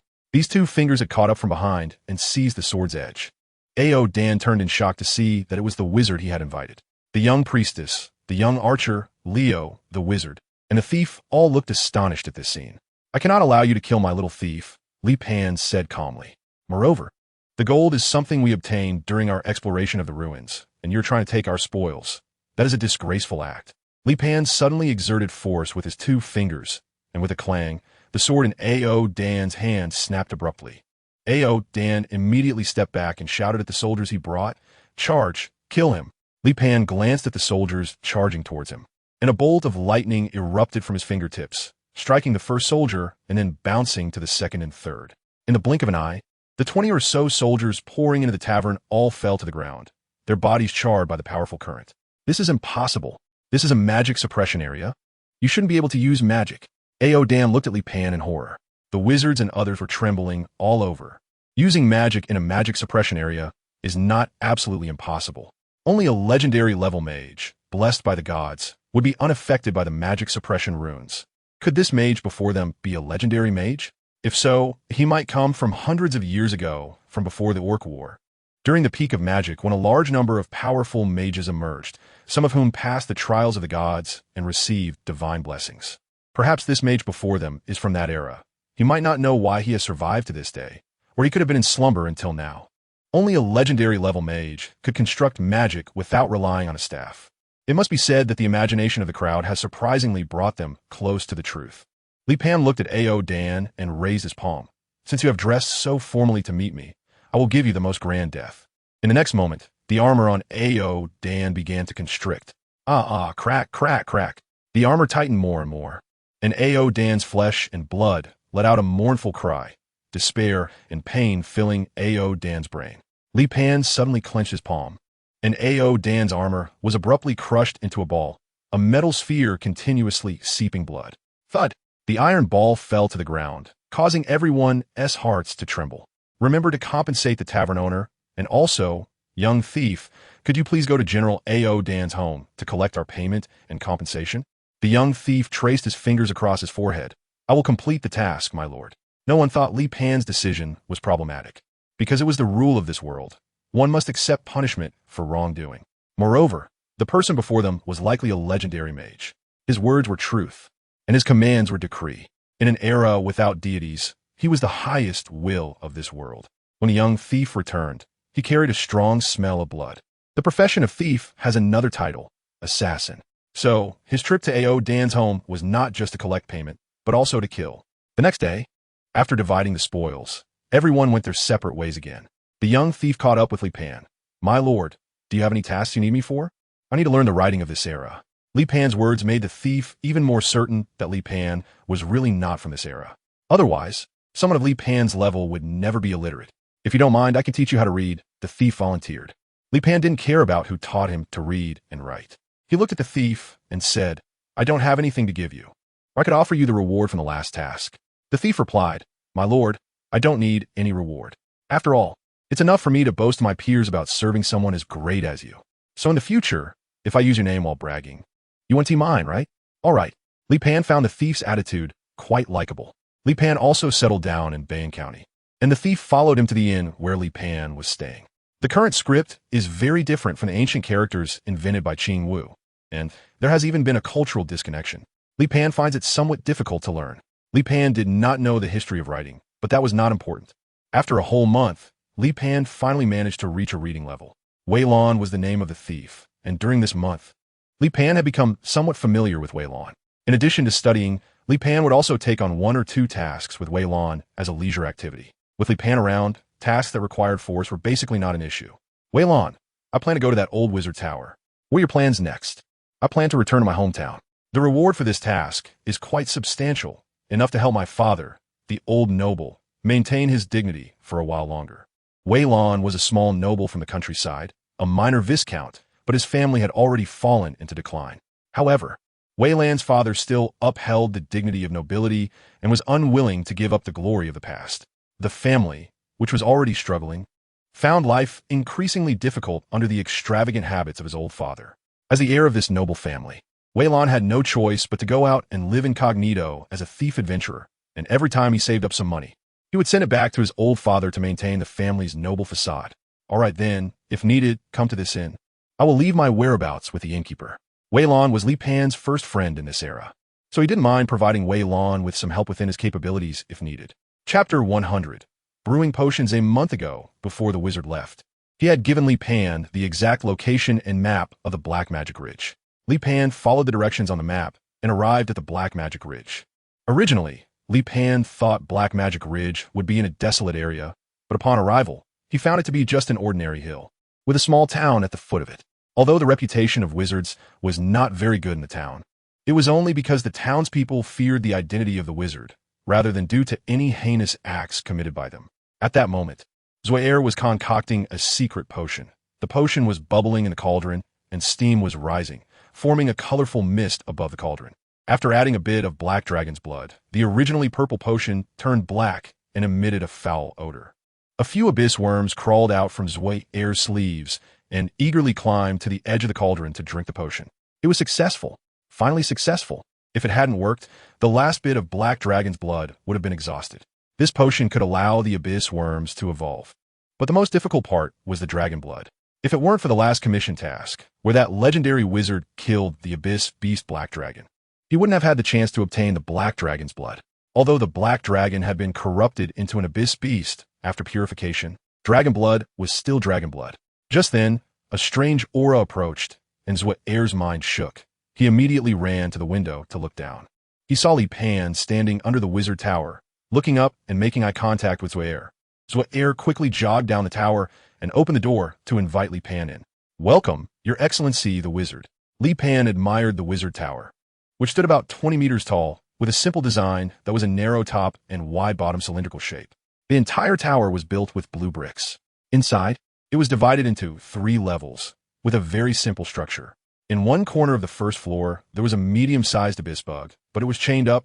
These two fingers had caught up from behind and seized the sword's edge. Ao Dan turned in shock to see that it was the wizard he had invited. The young priestess, the young archer, Leo, the wizard, and the thief all looked astonished at this scene. I cannot allow you to kill my little thief, Li Pan said calmly. Moreover, the gold is something we obtained during our exploration of the ruins, and you're trying to take our spoils. That is a disgraceful act. Li Pan suddenly exerted force with his two fingers, and with a clang, the sword in Ao Dan's hand snapped abruptly. Ao Dan immediately stepped back and shouted at the soldiers he brought, Charge! Kill him! Li Pan glanced at the soldiers charging towards him, and a bolt of lightning erupted from his fingertips, striking the first soldier and then bouncing to the second and third. In the blink of an eye, the 20 or so soldiers pouring into the tavern all fell to the ground, their bodies charred by the powerful current. This is impossible. This is a magic suppression area. You shouldn't be able to use magic. Ao Dan looked at Li Pan in horror. The wizards and others were trembling all over. Using magic in a magic suppression area is not absolutely impossible. Only a legendary level mage, blessed by the gods, would be unaffected by the magic suppression runes. Could this mage before them be a legendary mage? If so, he might come from hundreds of years ago, from before the Orc War. During the peak of magic, when a large number of powerful mages emerged, some of whom passed the trials of the gods and received divine blessings. Perhaps this mage before them is from that era. He might not know why he has survived to this day, or he could have been in slumber until now. Only a legendary level mage could construct magic without relying on a staff. It must be said that the imagination of the crowd has surprisingly brought them close to the truth. Li Pan looked at Ao Dan and raised his palm. Since you have dressed so formally to meet me, I will give you the most grand death. In the next moment, the armor on Ao Dan began to constrict. Crack, crack, crack. The armor tightened more and more, and Ao Dan's flesh and blood let out a mournful cry, despair and pain filling Ao Dan's brain. Li Pan suddenly clenched his palm, and Ao Dan's armor was abruptly crushed into a ball, a metal sphere continuously seeping blood. Thud! The iron ball fell to the ground, causing everyone's hearts to tremble. Remember to compensate the tavern owner, and also, young thief, could you please go to General Ao Dan's home to collect our payment and compensation? The young thief traced his fingers across his forehead. I will complete the task, my lord. No one thought Li Pan's decision was problematic, because it was the rule of this world. One must accept punishment for wrongdoing. Moreover, the person before them was likely a legendary mage. His words were truth, and his commands were decree. In an era without deities, he was the highest will of this world. When the young thief returned, he carried a strong smell of blood. The profession of thief has another title, assassin. So, his trip to Ao Dan's home was not just to collect payment, but also to kill. The next day, after dividing the spoils, everyone went their separate ways again. The young thief caught up with Li Pan. My lord, do you have any tasks you need me for? I need to learn the writing of this era. Li Pan's words made the thief even more certain that Li Pan was really not from this era. Otherwise, someone of Li Pan's level would never be illiterate. If you don't mind, I can teach you how to read, the thief volunteered. Li Pan didn't care about who taught him to read and write. He looked at the thief and said, I don't have anything to give you. Or I could offer you the reward from the last task. The thief replied, My lord, I don't need any reward. After all, it's enough for me to boast to my peers about serving someone as great as you. So in the future, if I use your name while bragging, you want to see mine, right? All right. Li Pan found the thief's attitude quite likable. Li Pan also settled down in Bayan County, and the thief followed him to the inn where Li Pan was staying. The current script is very different from the ancient characters invented by Qing Wu, and there has even been a cultural disconnection. Li Pan finds it somewhat difficult to learn. Li Pan did not know the history of writing, but that was not important. After a whole month, Li Pan finally managed to reach a reading level. Wei Lan was the name of the thief, and during this month, Li Pan had become somewhat familiar with Wei Lan. In addition to studying, Li Pan would also take on 1 or 2 tasks with Wei Lan as a leisure activity. With Li Pan around, tasks that required force were basically not an issue. Wei Lan, I plan to go to that old wizard tower. What are your plans next? I plan to return to my hometown. The reward for this task is quite substantial, enough to help my father, the old noble, maintain his dignity for a while longer. Wei Lan was a small noble from the countryside, a minor viscount, but his family had already fallen into decline. However, Wei Lan's father still upheld the dignity of nobility and was unwilling to give up the glory of the past. The family, which was already struggling, found life increasingly difficult under the extravagant habits of his old father. As the heir of this noble family, Wei Lan had no choice but to go out and live incognito as a thief adventurer, and every time he saved up some money, he would send it back to his old father to maintain the family's noble facade. All right then, if needed, come to this inn. I will leave my whereabouts with the innkeeper. Wei Lan was Li Pan's first friend in this era, so he didn't mind providing Wei Lan with some help within his capabilities if needed. Chapter 100. Brewing potions a month ago before the wizard left. He had given Li Pan the exact location and map of the Black Magic Ridge. Li Pan followed the directions on the map and arrived at the Black Magic Ridge. Originally, Li Pan thought Black Magic Ridge would be in a desolate area, but upon arrival, he found it to be just an ordinary hill, with a small town at the foot of it. Although the reputation of wizards was not very good in the town, it was only because the townspeople feared the identity of the wizard, rather than due to any heinous acts committed by them. At that moment, Zoyer was concocting a secret potion. The potion was bubbling in the cauldron, and steam was rising, forming a colorful mist above the cauldron. After adding a bit of black dragon's blood, the originally purple potion turned black and emitted a foul odor. A few abyss worms crawled out from Zoyer's sleeves and eagerly climbed to the edge of the cauldron to drink the potion. It was successful, finally successful. If it hadn't worked, the last bit of black dragon's blood would have been exhausted. This potion could allow the abyss worms to evolve. But the most difficult part was the dragon blood. If it weren't for the last commission task, where that legendary wizard killed the abyss beast black dragon, he wouldn't have had the chance to obtain the black dragon's blood. Although the black dragon had been corrupted into an abyss beast after purification, dragon blood was still dragon blood. Just then, a strange aura approached, and Zhuang's mind shook. He immediately ran to the window to look down. He saw Li Pan standing under the wizard tower, looking up and making eye contact with Zhuang. Zhuang quickly jogged down the tower and opened the door to invite Li Pan in. "Welcome, Your Excellency the Wizard." Li Pan admired the wizard tower, which stood about 20 meters tall, with a simple design that was a narrow top and wide-bottom cylindrical shape. The entire tower was built with blue bricks. Inside, it was divided into 3 levels, with a very simple structure. In one corner of the first floor, there was a medium-sized abyss bug, but it was chained up,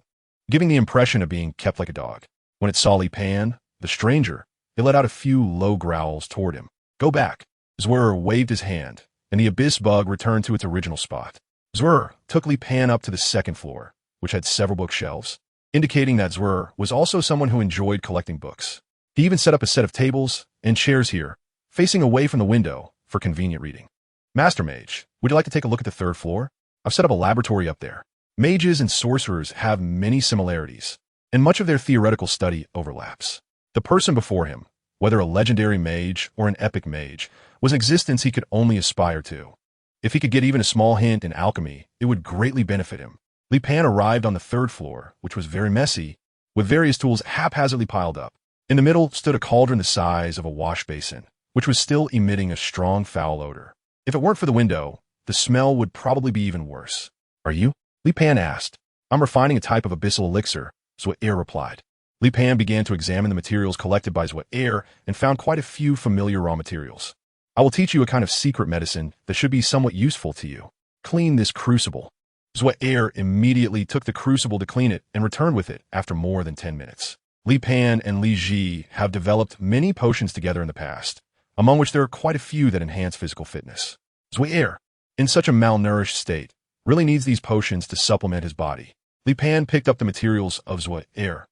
giving the impression of being kept like a dog. When it saw Li Pan, the stranger, it let out a few low growls toward him. "Go back." Zhuang waved his hand, and the abyss bug returned to its original spot. Zhuang took Li Pan up to the second floor, which had several bookshelves, indicating that Zhuang was also someone who enjoyed collecting books. He even set up a set of tables and chairs here, facing away from the window for convenient reading. "Master Mage, would you like to take a look at the third floor? I've set up a laboratory up there." Mages and sorcerers have many similarities, and much of their theoretical study overlaps. The person before him, whether a legendary mage or an epic mage, was an existence he could only aspire to. If he could get even a small hint in alchemy, it would greatly benefit him. Li Pan arrived on the third floor, which was very messy, with various tools haphazardly piled up. In the middle stood a cauldron the size of a wash basin, which was still emitting a strong foul odor. If it weren't for the window, the smell would probably be even worse. "Are you?" Li Pan asked. "I'm refining a type of abyssal elixir," Zhuang replied. Li Pan began to examine the materials collected by Zhuang and found quite a few familiar raw materials. "I will teach you a kind of secret medicine that should be somewhat useful to you. Clean this crucible." Zhuang immediately took the crucible to clean it and returned with it after more than 10 minutes. Li Pan and Li Ji have developed many potions together in the past, among which there are quite a few that enhance physical fitness. Zhuang, in such a malnourished state, really needs these potions to supplement his body. Li Pan picked up the materials of Zhuang.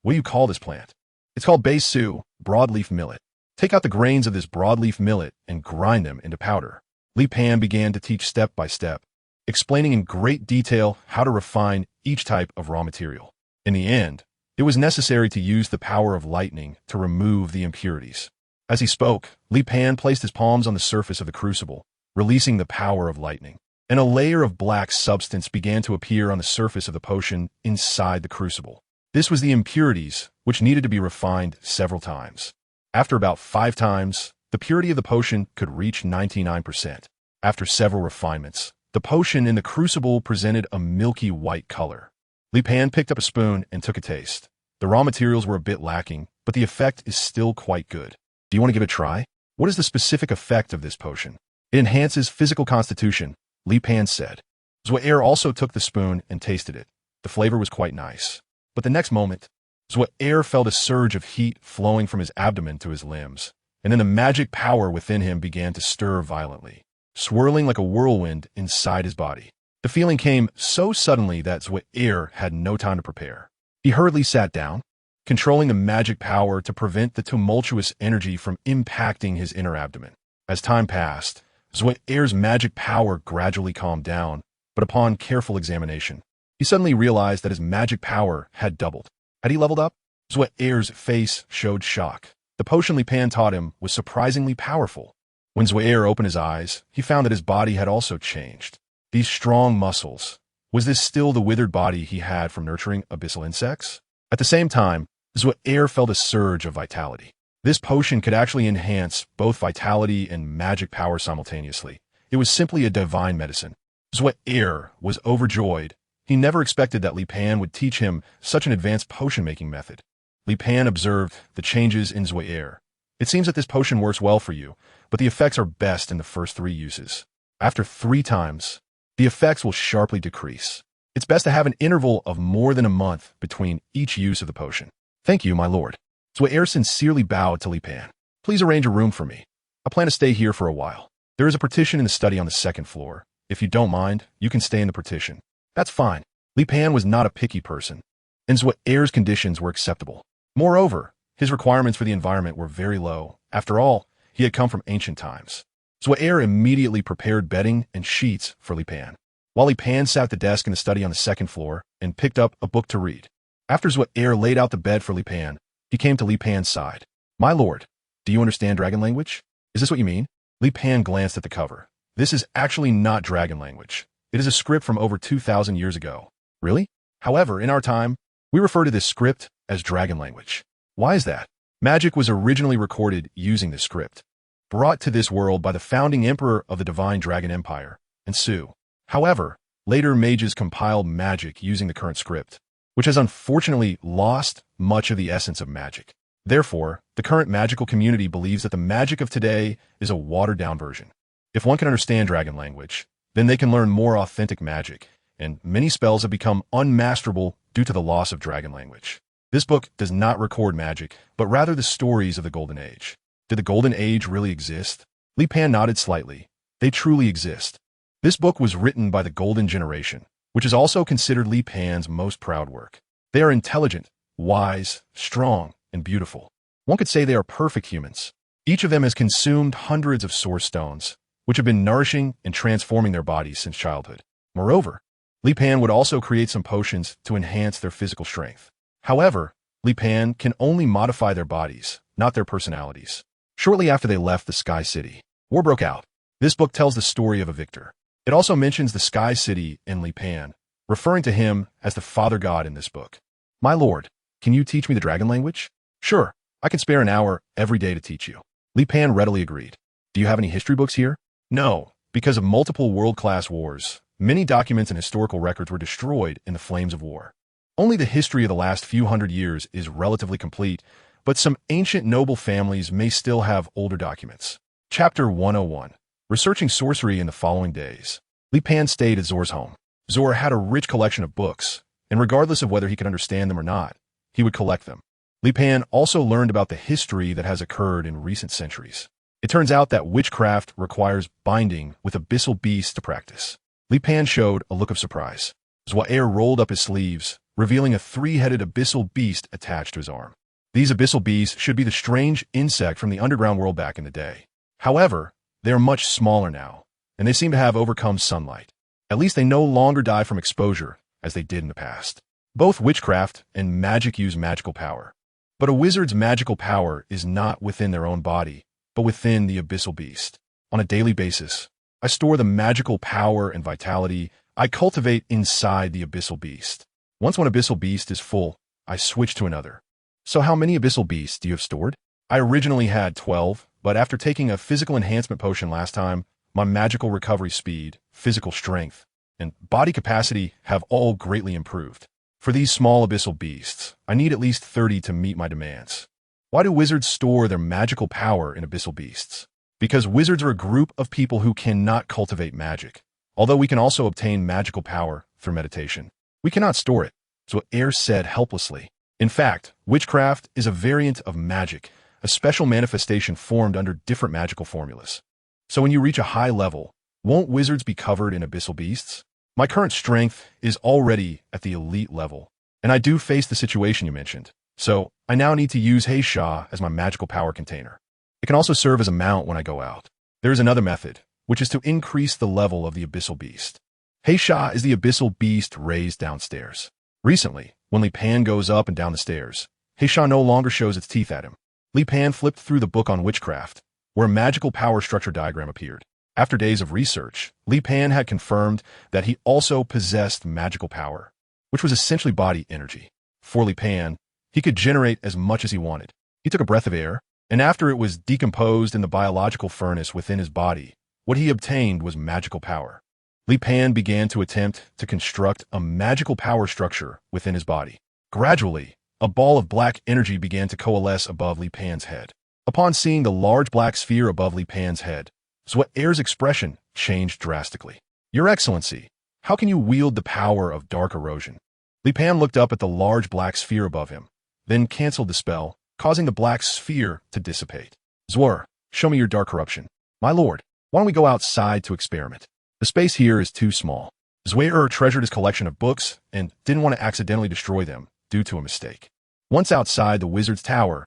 "What do you call this plant?" "It's called Beisu, broadleaf millet. Take out the grains of this broadleaf millet and grind them into powder." Li Pan began to teach step by step, explaining in great detail how to refine each type of raw material. In the end, it was necessary to use the power of lightning to remove the impurities. As he spoke, Li Pan placed his palms on the surface of the crucible, releasing the power of lightning, and a layer of black substance began to appear on the surface of the potion inside the crucible. This was the impurities, which needed to be refined several times. After about 5 times, the purity of the potion could reach 99%. After several refinements, the potion in the crucible presented a milky white color. Li Pan picked up a spoon and took a taste. The raw materials were a bit lacking, but the effect is still quite good. "Do you want to give it a try?" "What is the specific effect of this potion?" "It enhances physical constitution," Li Pan said. Zhuang also took the spoon and tasted it. The flavor was quite nice. But the next moment, Zhuang felt a surge of heat flowing from his abdomen to his limbs, and then the magic power within him began to stir violently, swirling like a whirlwind inside his body. The feeling came so suddenly that Zhuang had no time to prepare. He hurriedly sat down, controlling the magic power to prevent the tumultuous energy from impacting his inner abdomen. As time passed, Zhuang's magic power gradually calmed down, but upon careful examination, he suddenly realized that his magic power had doubled. Had he leveled up? Zhuang's face showed shock. The potion Li Pan taught him was surprisingly powerful. When Zhuang opened his eyes, he found that his body had also changed. These strong muscles. Was this still the withered body he had from nurturing abyssal insects? At the same time, Zhuang felt a surge of vitality. This potion could actually enhance both vitality and magic power simultaneously. It was simply a divine medicine. Zhuang was overjoyed. He never expected that Li Pan would teach him such an advanced potion-making method. Li Pan observed the changes in Zhuang. "It seems that this potion works well for you, but the effects are best in the first 3 uses. After 3 times, the effects will sharply decrease. It's best to have an interval of more than a month between each use of the potion." "Thank you, my lord." Zhuang sincerely bowed to Li Pan. "Please arrange a room for me. I plan to stay here for a while. There is a partition in the study on the 2nd floor. If you don't mind, you can stay in the partition." "That's fine." Li Pan was not a picky person, and Zhuang's conditions were acceptable. Moreover, his requirements for the environment were very low. After all, he had come from ancient times. Zhuang immediately prepared bedding and sheets for Li Pan, while Li Pan sat at the desk in the study on the 2nd floor and picked up a book to read. After Zhuang laid out the bed for Li Pan, he came to Li Pan's side. "My lord, do you understand dragon language? Is this what you mean?" Li Pan glanced at the cover. This is actually not dragon language. It is a script from over 2,000 years ago. Really? However, in our time, we refer to this script as dragon language. Why is that? Magic was originally recorded using this script, brought to this world by the founding emperor of the divine dragon empire, and Su. However, later mages compiled magic using the current script, which has unfortunately lost much of the essence of magic. Therefore, the current magical community believes that the magic of today is a watered-down version. If one can understand dragon language, then they can learn more authentic magic, and many spells have become unmasterable due to the loss of dragon language. This book does not record magic, but rather the stories of the Golden Age. Did the Golden Age really exist? Li Pan nodded slightly. They truly exist. This book was written by the Golden Generation, which is also considered Li Pan's most proud work. They are intelligent, wise, strong, and beautiful. One could say they are perfect humans. Each of them has consumed hundreds of source stones, which have been nourishing and transforming their bodies since childhood. Moreover, Li Pan would also create some potions to enhance their physical strength. However, Li Pan can only modify their bodies, not their personalities. Shortly after they left the Sky City, war broke out. This book tells the story of a victor. It also mentions the Sky City and Li Pan, referring to him as the Father God in this book. My lord, can you teach me the dragon language? Sure, I can spare an hour every day to teach you. Li Pan readily agreed. Do you have any history books here? No, because of multiple world-class wars, many documents and historical records were destroyed in the flames of war. Only the history of the last few hundred years is relatively complete, but some ancient noble families may still have older documents. Chapter 101. Researching sorcery in the following days. Li Pan stayed at Zor's home. Zor had a rich collection of books, and regardless of whether he could understand them or not, he would collect them. Li Pan also learned about the history that has occurred in recent centuries. It turns out that witchcraft requires binding with abyssal beasts to practice. Li Pan showed a look of surprise. Zhuang rolled up his sleeves, revealing a three-headed abyssal beast attached to his arm. These abyssal beasts should be the strange insect from the underground world back in the day. However, they are much smaller now, and they seem to have overcome sunlight. At least they no longer die from exposure, as they did in the past. Both witchcraft and magic use magical power. But a wizard's magical power is not within their own body, but within the abyssal beast. On a daily basis, I store the magical power and vitality I cultivate inside the abyssal beast. Once one abyssal beast is full, I switch to another. So how many abyssal beasts do you have stored? I originally had 12, but after taking a physical enhancement potion last time, my magical recovery speed, physical strength, and body capacity have all greatly improved. For these small abyssal beasts, I need at least 30 to meet my demands. Why do wizards store their magical power in abyssal beasts? Because wizards are a group of people who cannot cultivate magic, although we can also obtain magical power through meditation. We cannot store it, so Air said helplessly. In fact, witchcraft is a variant of magic, a special manifestation formed under different magical formulas. So when you reach a high level, won't wizards be covered in abyssal beasts? My current strength is already at the elite level, and I do face the situation you mentioned, so I now need to use Heisha as my magical power container. It can also serve as a mount when I go out. There is another method, which is to increase the level of the abyssal beast. Heisha is the abyssal beast raised downstairs. Recently, when Li Pan goes up and down the stairs, Heisha no longer shows its teeth at him. Li Pan flipped through the book on witchcraft, where a magical power structure diagram appeared. After days of research, Li Pan had confirmed that he also possessed magical power, which was essentially body energy. For Li Pan, he could generate as much as he wanted. He took a breath of air, and after it was decomposed in the biological furnace within his body, what he obtained was magical power. Li Pan began to attempt to construct a magical power structure within his body. Gradually, a ball of black energy began to coalesce above Li Pan's head. Upon seeing the large black sphere above Li Pan's head, Zhuang's expression changed drastically. Your Excellency, how can you wield the power of dark erosion? Li Pan looked up at the large black sphere above him, then canceled the spell, causing the black sphere to dissipate. Zhuang, show me your dark corruption. My lord, why don't we go outside to experiment? The space here is too small. Zhuang treasured his collection of books and didn't want to accidentally destroy them due to a mistake. Once outside the wizard's tower,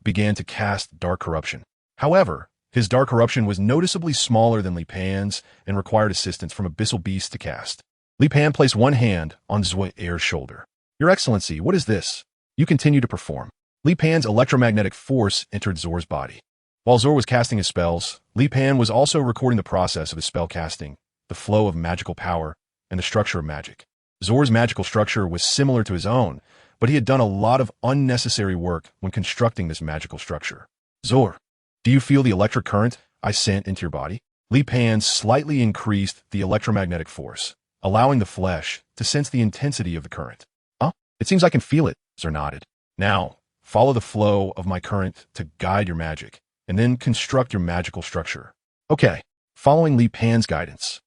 began to cast dark corruption. However, his dark corruption was noticeably smaller than Li Pan's and required assistance from abyssal beasts to cast. Li Pan placed one hand on Zhuang's shoulder. Your Excellency, what is this? You continue to perform. Li Pan's electromagnetic force entered Zor's body. While Zor was casting his spells, Li Pan was also recording the process of his spell casting, the flow of magical power, and the structure of magic. Zor's magical structure was similar to his own, but he had done a lot of unnecessary work when constructing this magical structure. Zor, do you feel the electric current I sent into your body? Li Pan slightly increased the electromagnetic force, allowing the flesh to sense the intensity of the current. Huh? It seems I can feel it, Zor nodded. Now, follow the flow of my current to guide your magic, and then construct your magical structure. Okay, following Li Pan's guidance,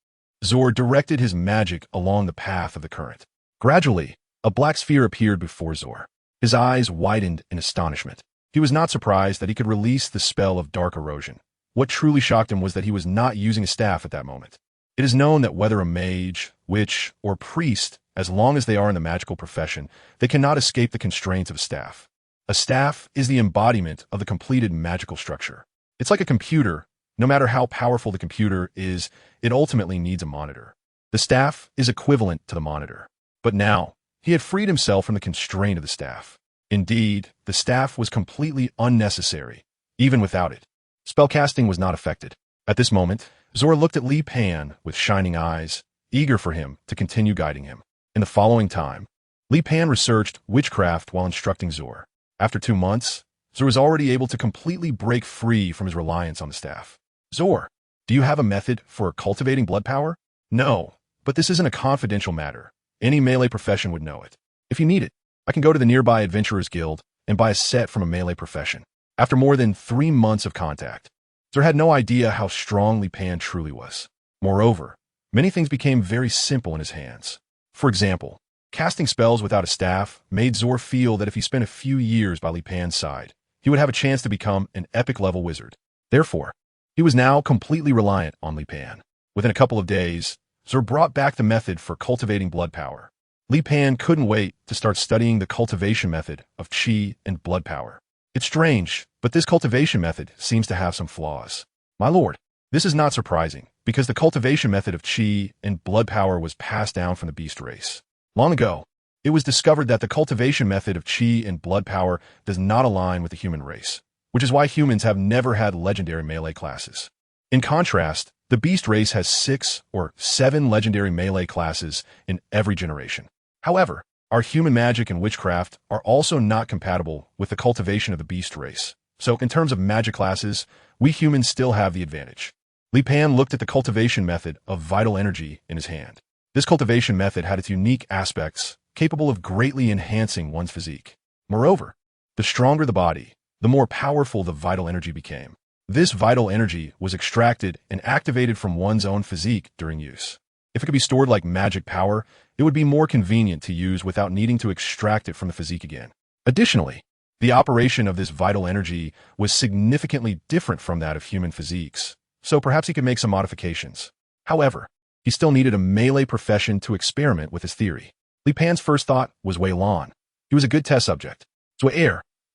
Zor directed his magic along the path of the current. Gradually, a black sphere appeared before Zor. His eyes widened in astonishment. He was not surprised that he could release the spell of dark erosion. What truly shocked him was that he was not using a staff at that moment. It is known that whether a mage, witch, or priest, as long as they are in the magical profession, they cannot escape the constraints of a staff. A staff is the embodiment of the completed magical structure. It's like a computer. No matter how powerful the computer is, it ultimately needs a monitor. The staff is equivalent to the monitor. But now, he had freed himself from the constraint of the staff. Indeed, the staff was completely unnecessary, even without it. Spellcasting was not affected. At this moment, Zor looked at Li Pan with shining eyes, eager for him to continue guiding him. In the following time, Li Pan researched witchcraft while instructing Zor. After 2 months, Zor was already able to completely break free from his reliance on the staff. Zor, do you have a method for cultivating blood power? No, but this isn't a confidential matter. Any melee profession would know it. If you need it, I can go to the nearby Adventurers Guild and buy a set from a melee profession. After more than 3 months of contact, Zor had no idea how strong Li Pan truly was. Moreover, many things became very simple in his hands. For example, casting spells without a staff made Zor feel that if he spent a few years by Li Pan's side, he would have a chance to become an epic-level wizard. Therefore, he was now completely reliant on Li Pan. Within a couple of days, Zor brought back the method for cultivating blood power. Li Pan couldn't wait to start studying the cultivation method of qi and blood power. It's strange, but this cultivation method seems to have some flaws. My lord, this is not surprising, because the cultivation method of qi and blood power was passed down from the beast race. Long ago, it was discovered that the cultivation method of qi and blood power does not align with the human race, which is why humans have never had legendary melee classes. In contrast, the beast race has 6 or 7 legendary melee classes in every generation. However, our human magic and witchcraft are also not compatible with the cultivation of the beast race. So in terms of magic classes, we humans still have the advantage. Li Pan looked at the cultivation method of vital energy in his hand. This cultivation method had its unique aspects, capable of greatly enhancing one's physique. Moreover, the stronger the body, the more powerful the vital energy became. This vital energy was extracted and activated from one's own physique during use. If it could be stored like magic power, it would be more convenient to use without needing to extract it from the physique again. Additionally, the operation of this vital energy was significantly different from that of human physiques, so perhaps he could make some modifications. However, he still needed a melee profession to experiment with his theory. Li Pan's first thought was Wei Lan. He was a good test subject. So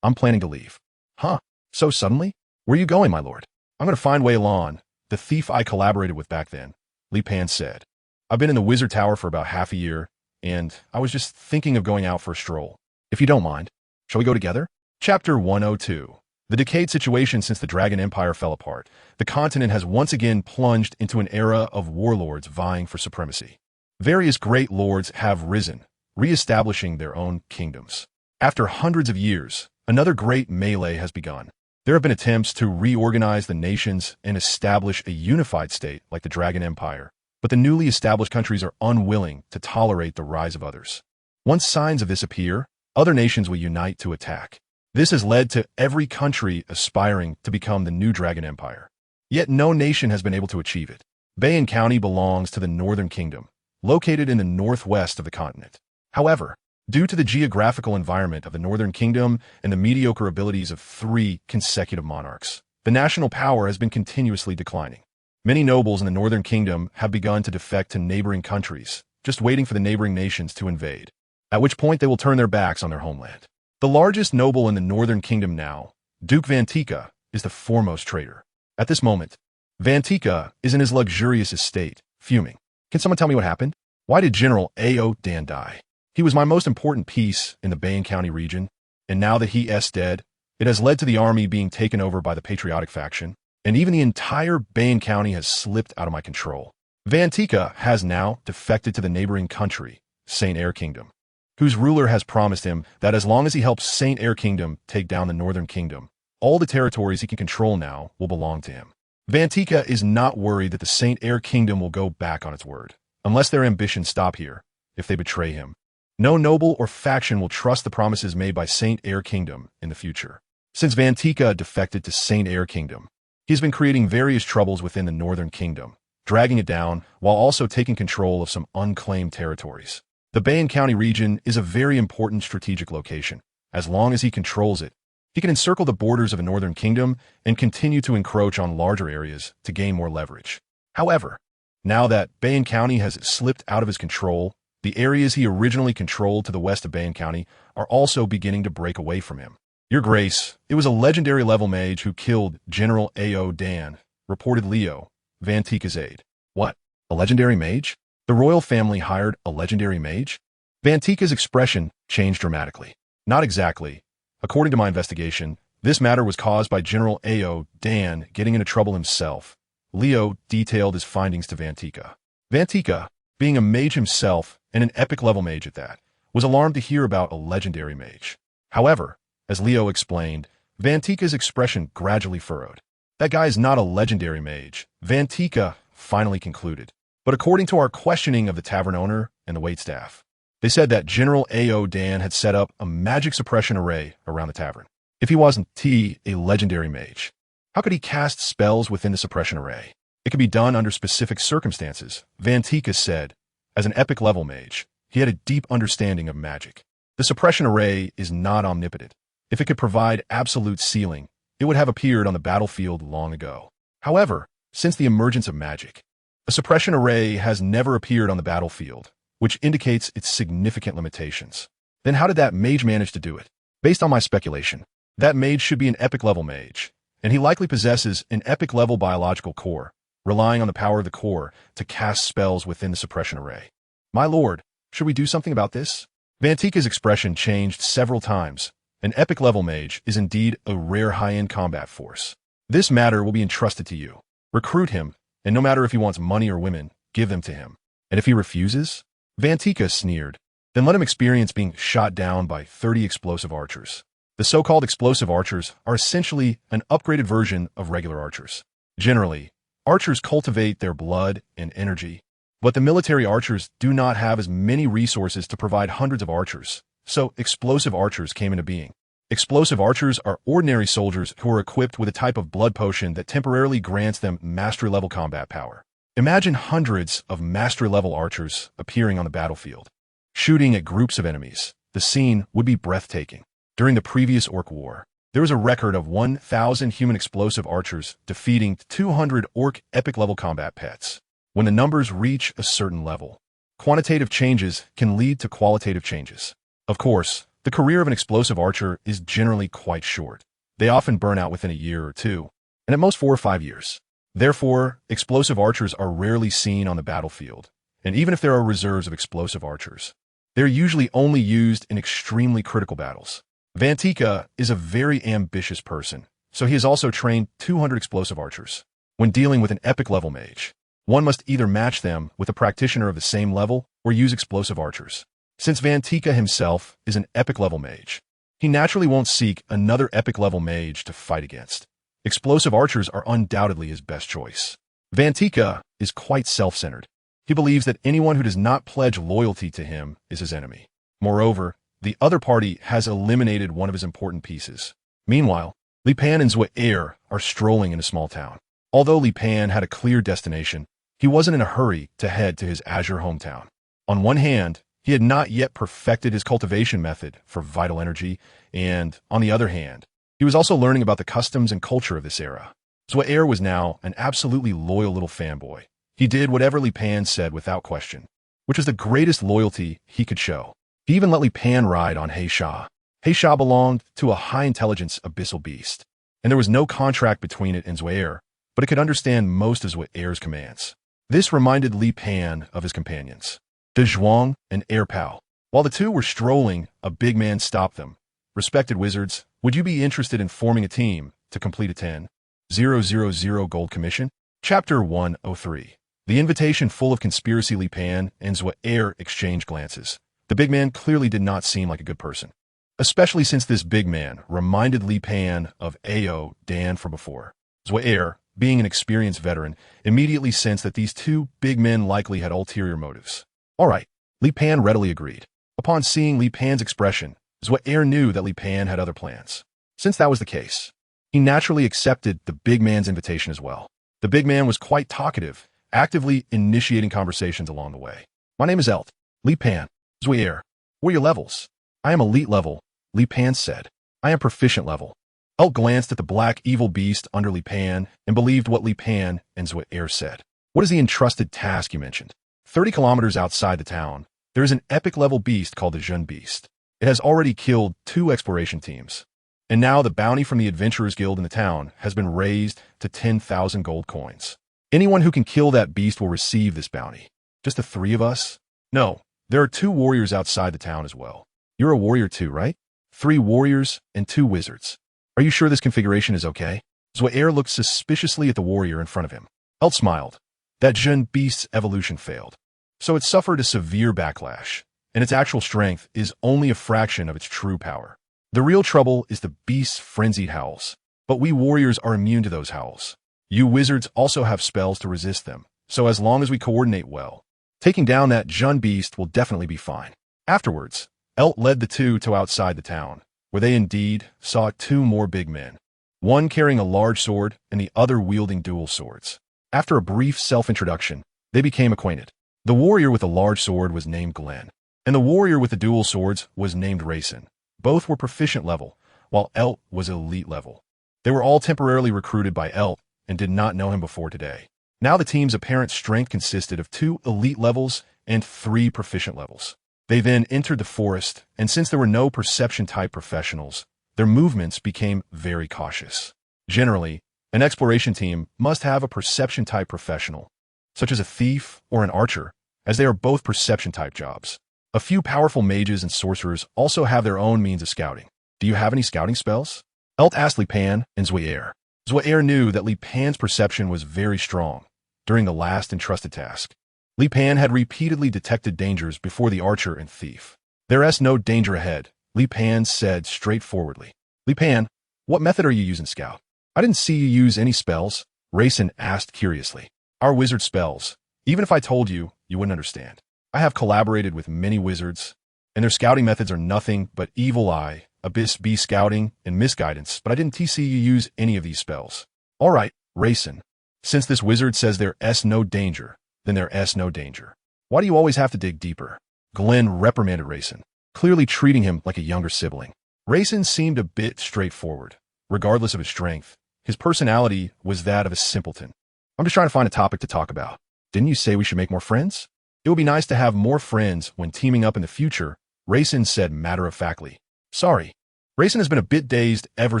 I'm planning to leave. Huh? So suddenly? Where are you going, my lord? I'm going to find Wei Lan, the thief I collaborated with back then, Li Pan said. I've been in the Wizard Tower for about half a year, and I was just thinking of going out for a stroll. If you don't mind, shall we go together? Chapter 102. The decayed situation since the Dragon Empire fell apart. The continent has once again plunged into an era of warlords vying for supremacy. Various great lords have risen, re-establishing their own kingdoms. After hundreds of years, another great melee has begun. There have been attempts to reorganize the nations and establish a unified state like the Dragon Empire, but the newly established countries are unwilling to tolerate the rise of others. Once signs of this appear, other nations will unite to attack. This has led to every country aspiring to become the new Dragon Empire. Yet no nation has been able to achieve it. Bayan County belongs to the Northern Kingdom, located in the northwest of the continent. However, due to the geographical environment of the Northern Kingdom and the mediocre abilities of 3 consecutive monarchs, the national power has been continuously declining. Many nobles in the Northern Kingdom have begun to defect to neighboring countries, just waiting for the neighboring nations to invade, at which point they will turn their backs on their homeland. The largest noble in the Northern Kingdom now, Duke Vantika, is the foremost traitor. At this moment, Vantika is in his luxurious estate, fuming. Can someone tell me what happened? Why did General A.O. Dan die? He was my most important piece in the Bayan County region, and now that he is dead, It has led to the army being taken over by the patriotic faction, and even the entire Bayan County has slipped out of my control. Vantika has now defected to the neighboring country, Saint Air Kingdom, whose ruler has promised him that as long as he helps Saint Air Kingdom take down the Northern Kingdom, all the territories he can control now will belong to him. Vantika is not worried that the Saint Air Kingdom will go back on its word, unless their ambitions stop here, if they betray him. No noble or faction will trust the promises made by Saint Air Kingdom in the future. Since Vantika defected to Saint Air Kingdom, he has been creating various troubles within the Northern Kingdom, dragging it down while also taking control of some unclaimed territories. The Bayan County region is a very important strategic location. As long as he controls it, he can encircle the borders of the Northern Kingdom and continue to encroach on larger areas to gain more leverage. However, now that Bayan County has slipped out of his control, the areas he originally controlled to the west of Bayan County are also beginning to break away from him. Your Grace, it was a legendary level mage who killed General A.O. Dan, reported Leo, Vantika's aide. What? A legendary mage? The royal family hired a legendary mage? Vantika's expression changed dramatically. Not exactly. According to my investigation, this matter was caused by General A.O. Dan getting into trouble himself. Leo detailed his findings to Vantika. Vantika, being a mage himself, and an epic level mage at that, was alarmed to hear about a legendary mage. However, as Leo explained, Vantika's expression gradually furrowed. That guy is not a legendary mage, Vantika finally concluded. But according to our questioning of the tavern owner and the waitstaff, they said that General A.O. Dan had set up a magic suppression array around the tavern. If he wasn't a legendary mage, how could he cast spells within the suppression array? It could be done under specific circumstances, Vantika said. As an epic level mage, he had a deep understanding of magic. The suppression array is not omnipotent. If it could provide absolute sealing, it would have appeared on the battlefield long ago. However, since the emergence of magic, a suppression array has never appeared on the battlefield, which indicates its significant limitations. Then how did that mage manage to do it? Based on my speculation, that mage should be an epic level mage, and he likely possesses an epic level biological core, relying on the power of the core to cast spells within the suppression array. My lord, should we do something about this? Vantika's expression changed several times. An epic level mage is indeed a rare high-end combat force. This matter will be entrusted to you. Recruit him, and no matter if he wants money or women, give them to him. And if he refuses? Vantika sneered. Then let him experience being shot down by 30 explosive archers. The so-called explosive archers are essentially an upgraded version of regular archers. Generally, archers cultivate their blood and energy, but the military archers do not have as many resources to provide hundreds of archers. So, explosive archers came into being. Explosive archers are ordinary soldiers who are equipped with a type of blood potion that temporarily grants them mastery-level combat power. Imagine hundreds of mastery-level archers appearing on the battlefield, shooting at groups of enemies. The scene would be breathtaking. During the previous Orc War, there was a record of 1,000 human explosive archers defeating 200 Orc epic-level combat pets. When the numbers reach a certain level, quantitative changes can lead to qualitative changes. Of course, the career of an explosive archer is generally quite short. They often burn out within a year or two, and at most 4 or 5 years. Therefore, explosive archers are rarely seen on the battlefield, and even if there are reserves of explosive archers, they're usually only used in extremely critical battles. Vantika is a very ambitious person, so he has also trained 200 explosive archers. When dealing with an epic level mage, one must either match them with a practitioner of the same level or use explosive archers. Since Vantika himself is an epic level mage, he naturally won't seek another epic level mage to fight against. Explosive archers are undoubtedly his best choice. Vantika is quite self-centered. He believes that anyone who does not pledge loyalty to him is his enemy. Moreover, the other party has eliminated one of his important pieces. Meanwhile, Li Pan and Zhuang are strolling in a small town. Although Li Pan had a clear destination, he wasn't in a hurry to head to his Azure hometown. On one hand, he had not yet perfected his cultivation method for vital energy, and, on the other hand, he was also learning about the customs and culture of this era. Zhuang was now an absolutely loyal little fanboy. He did whatever Li Pan said without question, which was the greatest loyalty he could show. He even let Li Pan ride on He Sha. He Sha belonged to a high-intelligence abyssal beast, and there was no contract between it and Zhuang, but it could understand most of Zhuang's commands. This reminded Li Pan of his companions, Dazhuang and Air Pal. While the two were strolling, a big man stopped them. Respected wizards, Would you be interested in forming a team to complete a 10,000 gold commission? Chapter 103. The invitation full of conspiracy. Li Pan and Zhuang exchange glances. The big man clearly did not seem like a good person, especially since this big man reminded Li Pan of Ao Dan from before. Zhuang, being an experienced veteran, immediately sensed that these two big men likely had ulterior motives. All right, Li Pan readily agreed. Upon seeing Li Pan's expression, Zhuang knew that Li Pan had other plans. Since that was the case, he naturally accepted the big man's invitation as well. The big man was quite talkative, actively initiating conversations along the way. My name is Elt. Li Pan. Zhuang. What are your levels? I am elite level, Li Pan said. I am proficient level. Elt glanced at the black evil beast under Li Pan and believed what Li Pan and Zhuang said. What is the entrusted task you mentioned? 30 kilometers outside the town, there is an epic level beast called the Dazhuang beast. It has already killed 2 exploration teams. And now the bounty from the Adventurers Guild in the town has been raised to 10,000 gold coins. Anyone who can kill that beast will receive this bounty. Just the 3 of us? No, there are 2 warriors outside the town as well. You're a warrior too, right? 3 warriors and 2 wizards. Are you sure this configuration is okay? Zhuang looked suspiciously at the warrior in front of him. Elt smiled. That Dazhuang beast's evolution failed. So it suffered a severe backlash, and its actual strength is only a fraction of its true power. The real trouble is the beast's frenzied howls, but we warriors are immune to those howls. You wizards also have spells to resist them, so as long as we coordinate well, taking down that Dazhuang beast will definitely be fine. Afterwards, Elt led the 2 to outside the town, where they indeed saw 2 more big men, one carrying a large sword and the other wielding dual swords. After a brief self-introduction, they became acquainted. The warrior with the large sword was named Glenn, and the warrior with the dual swords was named Rayson. Both were proficient level, while Elt was elite level. They were all temporarily recruited by Elt and did not know him before today. Now the team's apparent strength consisted of 2 elite levels and 3 proficient levels. They then entered the forest, and since there were no perception-type professionals, their movements became very cautious. Generally, an exploration team must have a perception-type professional, such as a thief or an archer, as they are both perception-type jobs. A few powerful mages and sorcerers also have their own means of scouting. Do you have any scouting spells? Elt asked Li Pan and Zhuang. Zhuang knew that Li Pan's perception was very strong during the last entrusted task. Li Pan had repeatedly detected dangers before the archer and thief. There is no danger ahead, Li Pan said straightforwardly. Li Pan, what method are you using, Scout? I didn't see you use any spells, Rayson asked curiously. Our wizard spells. Even if I told you, you wouldn't understand. I have collaborated with many wizards, and their scouting methods are nothing but evil eye, abyss B scouting, and misguidance, but I didn't see you use any of these spells. All right, Rayson. Since this wizard says there is no danger, then there is no danger. Why do you always have to dig deeper? Glenn reprimanded Rayson, clearly treating him like a younger sibling. Rayson seemed a bit straightforward. Regardless of his strength, his personality was that of a simpleton. I'm just trying to find a topic to talk about. Didn't you say we should make more friends? It would be nice to have more friends when teaming up in the future, Rayson said matter-of-factly. Sorry. Rayson has been a bit dazed ever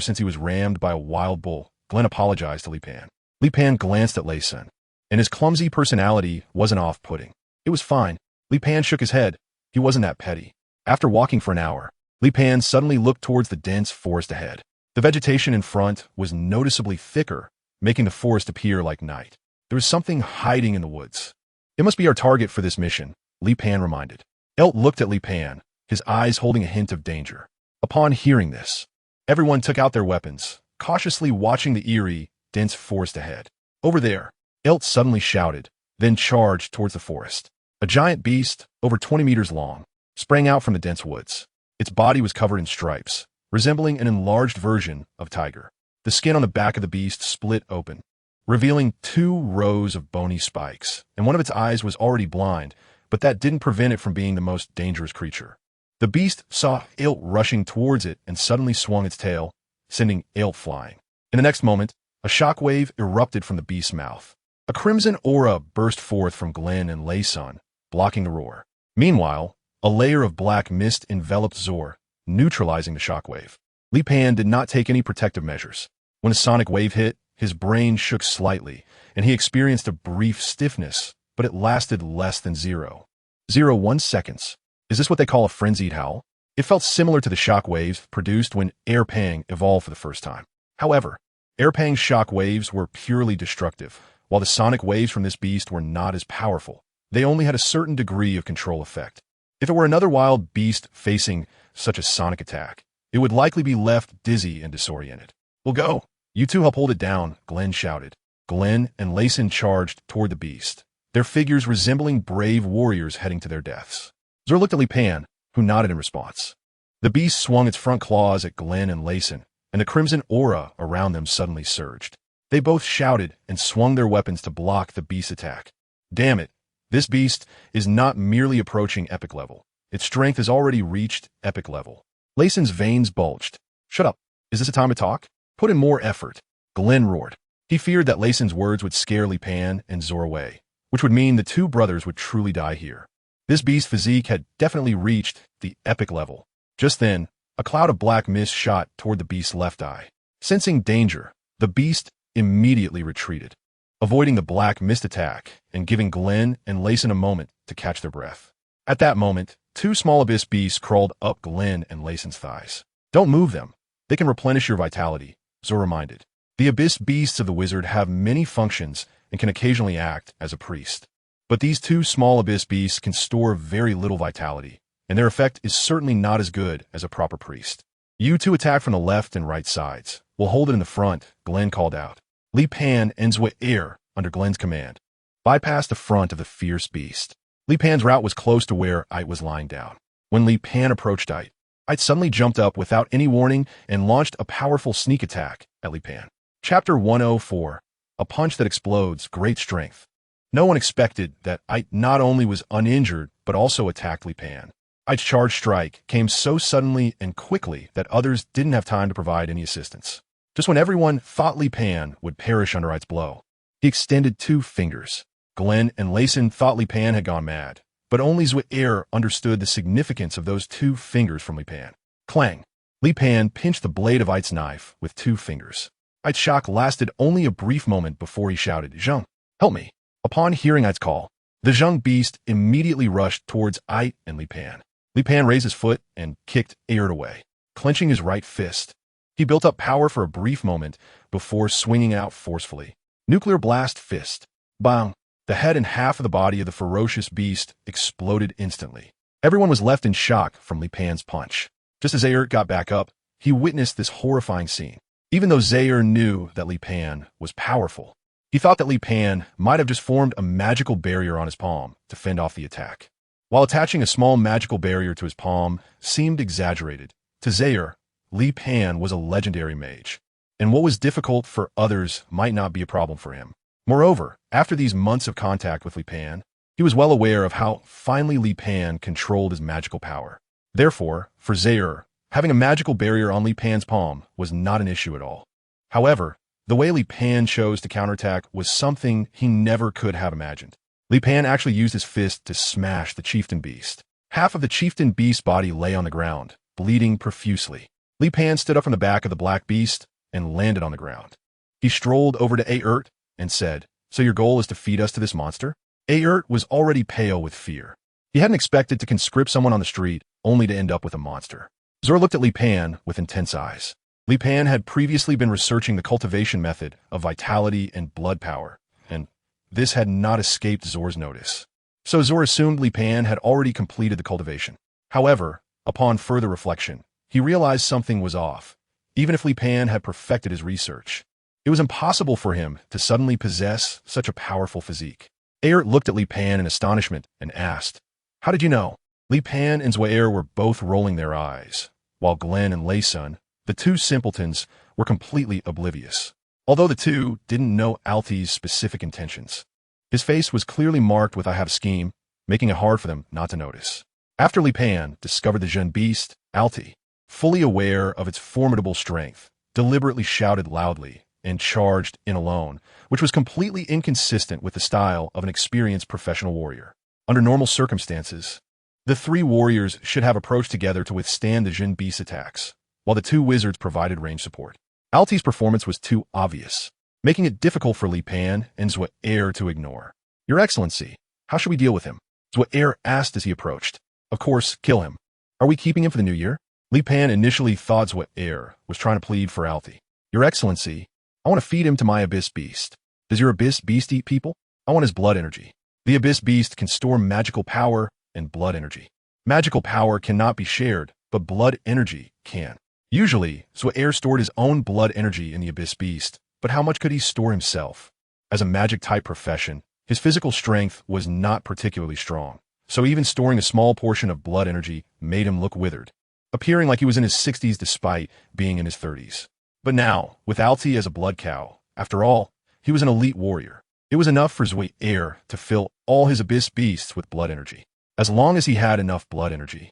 since he was rammed by a wild bull. Glenn apologized to Li Pan. Li Pan glanced at Rayson, and his clumsy personality wasn't off-putting. It was fine. Li Pan shook his head. He wasn't that petty. After walking for an hour, Li Pan suddenly looked towards the dense forest ahead. The vegetation in front was noticeably thicker, making the forest appear like night. There was something hiding in the woods. It must be our target for this mission, Li Pan reminded. Elt looked at Li Pan, his eyes holding a hint of danger. Upon hearing this, everyone took out their weapons, cautiously watching the eerie, dense forest ahead. Over there, Elt suddenly shouted, then charged towards the forest. A giant beast, over 20 meters long, sprang out from the dense woods. Its body was covered in stripes, resembling an enlarged version of tiger. The skin on the back of the beast split open, revealing 2 rows of bony spikes, and one of its eyes was already blind, but that didn't prevent it from being the most dangerous creature. The beast saw Elt rushing towards it and suddenly swung its tail, sending Elt flying. In the next moment, a shockwave erupted from the beast's mouth. A crimson aura burst forth from Glenn and Rayson, blocking the roar. Meanwhile, a layer of black mist enveloped Zor, neutralizing the shockwave. Li Pan did not take any protective measures. When a sonic wave hit, his brain shook slightly, and he experienced a brief stiffness, but it lasted less than 0.01 seconds. Is this what they call a frenzied howl? It felt similar to the shock waves produced when air pang evolved for the first time. However, air pang's shock waves were purely destructive, while the sonic waves from this beast were not as powerful. They only had a certain degree of control effect. If it were another wild beast facing such a sonic attack, it would likely be left dizzy and disoriented. "We'll go. You two help hold it down," Glenn shouted. Glenn and Layson charged toward the beast, their figures resembling brave warriors heading to their deaths. Zor looked at Li Pan, who nodded in response. The beast swung its front claws at Glenn and Layson, and the crimson aura around them suddenly surged. They both shouted and swung their weapons to block the beast's attack. Damn it, this beast is not merely approaching epic level. Its strength has already reached epic level. Layson's veins bulged. "Shut up. Is this a time to talk? Put in more effort," Glenn roared. He feared that Layson's words would scare Li Pan and Zor away, which would mean the two brothers would truly die here. This beast's physique had definitely reached the epic level. Just then, a cloud of black mist shot toward the beast's left eye. Sensing danger, the beast immediately retreated, avoiding the black mist attack and giving Glenn and Layson a moment to catch their breath. At that moment, two small abyss beasts crawled up Glenn and Layson's thighs. "Don't move them. They can replenish your vitality," Zor reminded. The abyss beasts of the wizard have many functions and can occasionally act as a priest. But these two small abyss beasts can store very little vitality, and their effect is certainly not as good as a proper priest. "You two attack from the left and right sides. We'll hold it in the front," Glenn called out. Li Pan and Zhuang, under Glenn's command, bypassed the front of the fierce beast. Li Pan's route was close to where Ait was lying down. When Li Pan approached Ait suddenly jumped up without any warning and launched a powerful sneak attack at Li Pan. Chapter 104, A Punch That Explodes, Great Strength. No one expected that Ait not only was uninjured, but also attacked Li Pan. Ait's charge strike came so suddenly and quickly that others didn't have time to provide any assistance. Just when everyone thought Li Pan would perish under Ait's blow, he extended two fingers. Glenn and Layson thought Li Pan had gone mad, but only Zhuang understood the significance of those two fingers from Li Pan. Clang! Li Pan pinched the blade of Ait's knife with two fingers. Ait's shock lasted only a brief moment before he shouted, "Zhang, help me." Upon hearing Ait's call, the Zhang beast immediately rushed towards Ait and Li Pan. Li Pan raised his foot and kicked Ait away, clenching his right fist. He built up power for a brief moment before swinging out forcefully. Nuclear blast fist. Bang! The head and half of the body of the ferocious beast exploded instantly. Everyone was left in shock from Li Pan's punch. Just as Ait got back up, he witnessed this horrifying scene. Even though Zhuang knew that Li Pan was powerful, he thought that Li Pan might have just formed a magical barrier on his palm to fend off the attack. While attaching a small magical barrier to his palm seemed exaggerated, to Zhuang, Li Pan was a legendary mage, and what was difficult for others might not be a problem for him. Moreover, after these months of contact with Li Pan, he was well aware of how finely Li Pan controlled his magical power. Therefore, for Zhuang, having a magical barrier on Li Pan's palm was not an issue at all. However, the way Li Pan chose to counterattack was something he never could have imagined. Li Pan actually used his fist to smash the chieftain beast. Half of the chieftain beast's body lay on the ground, bleeding profusely. Li Pan stood up from the back of the black beast and landed on the ground. He strolled over to Ait and said, "So your goal is to feed us to this monster?" Ait was already pale with fear. He hadn't expected to conscript someone on the street only to end up with a monster. Zor looked at Li Pan with intense eyes. Li Pan had previously been researching the cultivation method of vitality and blood power, and this had not escaped Zor's notice. So Zor assumed Li Pan had already completed the cultivation. However, upon further reflection, he realized something was off. Even if Li Pan had perfected his research, it was impossible for him to suddenly possess such a powerful physique. Ait looked at Li Pan in astonishment and asked, "How did you know?" Li Pan and Zhuang were both rolling their eyes, while Glenn and Layson, the two simpletons, were completely oblivious. Although the two didn't know Alti's specific intentions, his face was clearly marked with "I have a scheme," making it hard for them not to notice. After Li Pan discovered the Zhen beast, Alti, fully aware of its formidable strength, deliberately shouted loudly and charged in alone, which was completely inconsistent with the style of an experienced professional warrior. Under normal circumstances, the three warriors should have approached together to withstand the Zhen beast's attacks, while the two wizards provided range support. Alti's performance was too obvious, making it difficult for Li Pan and Zhuang to ignore. "Your Excellency, how should we deal with him?" Zhuang asked as he approached. "Of course, kill him. Are we keeping him for the new year? Li Pan initially thought Zhuang was trying to plead for Alti. Your Excellency, I want to feed him to my abyss beast. Does your abyss beast eat people? I want his blood energy. The abyss beast can store magical power and blood energy. Magical power cannot be shared, but blood energy can. Usually, Zhuang stored his own blood energy in the abyss beast, but how much could he store himself? As a magic-type profession, his physical strength was not particularly strong, so even storing a small portion of blood energy made him look withered, appearing like he was in his 60s despite being in his 30s. But now, with Alti as a blood cow, after all, he was an elite warrior. It was enough for Zhuang to fill all his abyss beasts with blood energy. As long as he had enough blood energy,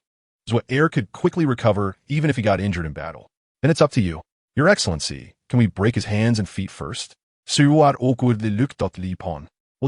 Zhuang could quickly recover even if he got injured in battle. Then it's up to you. Your Excellency, can we break his hands and feet first? We'll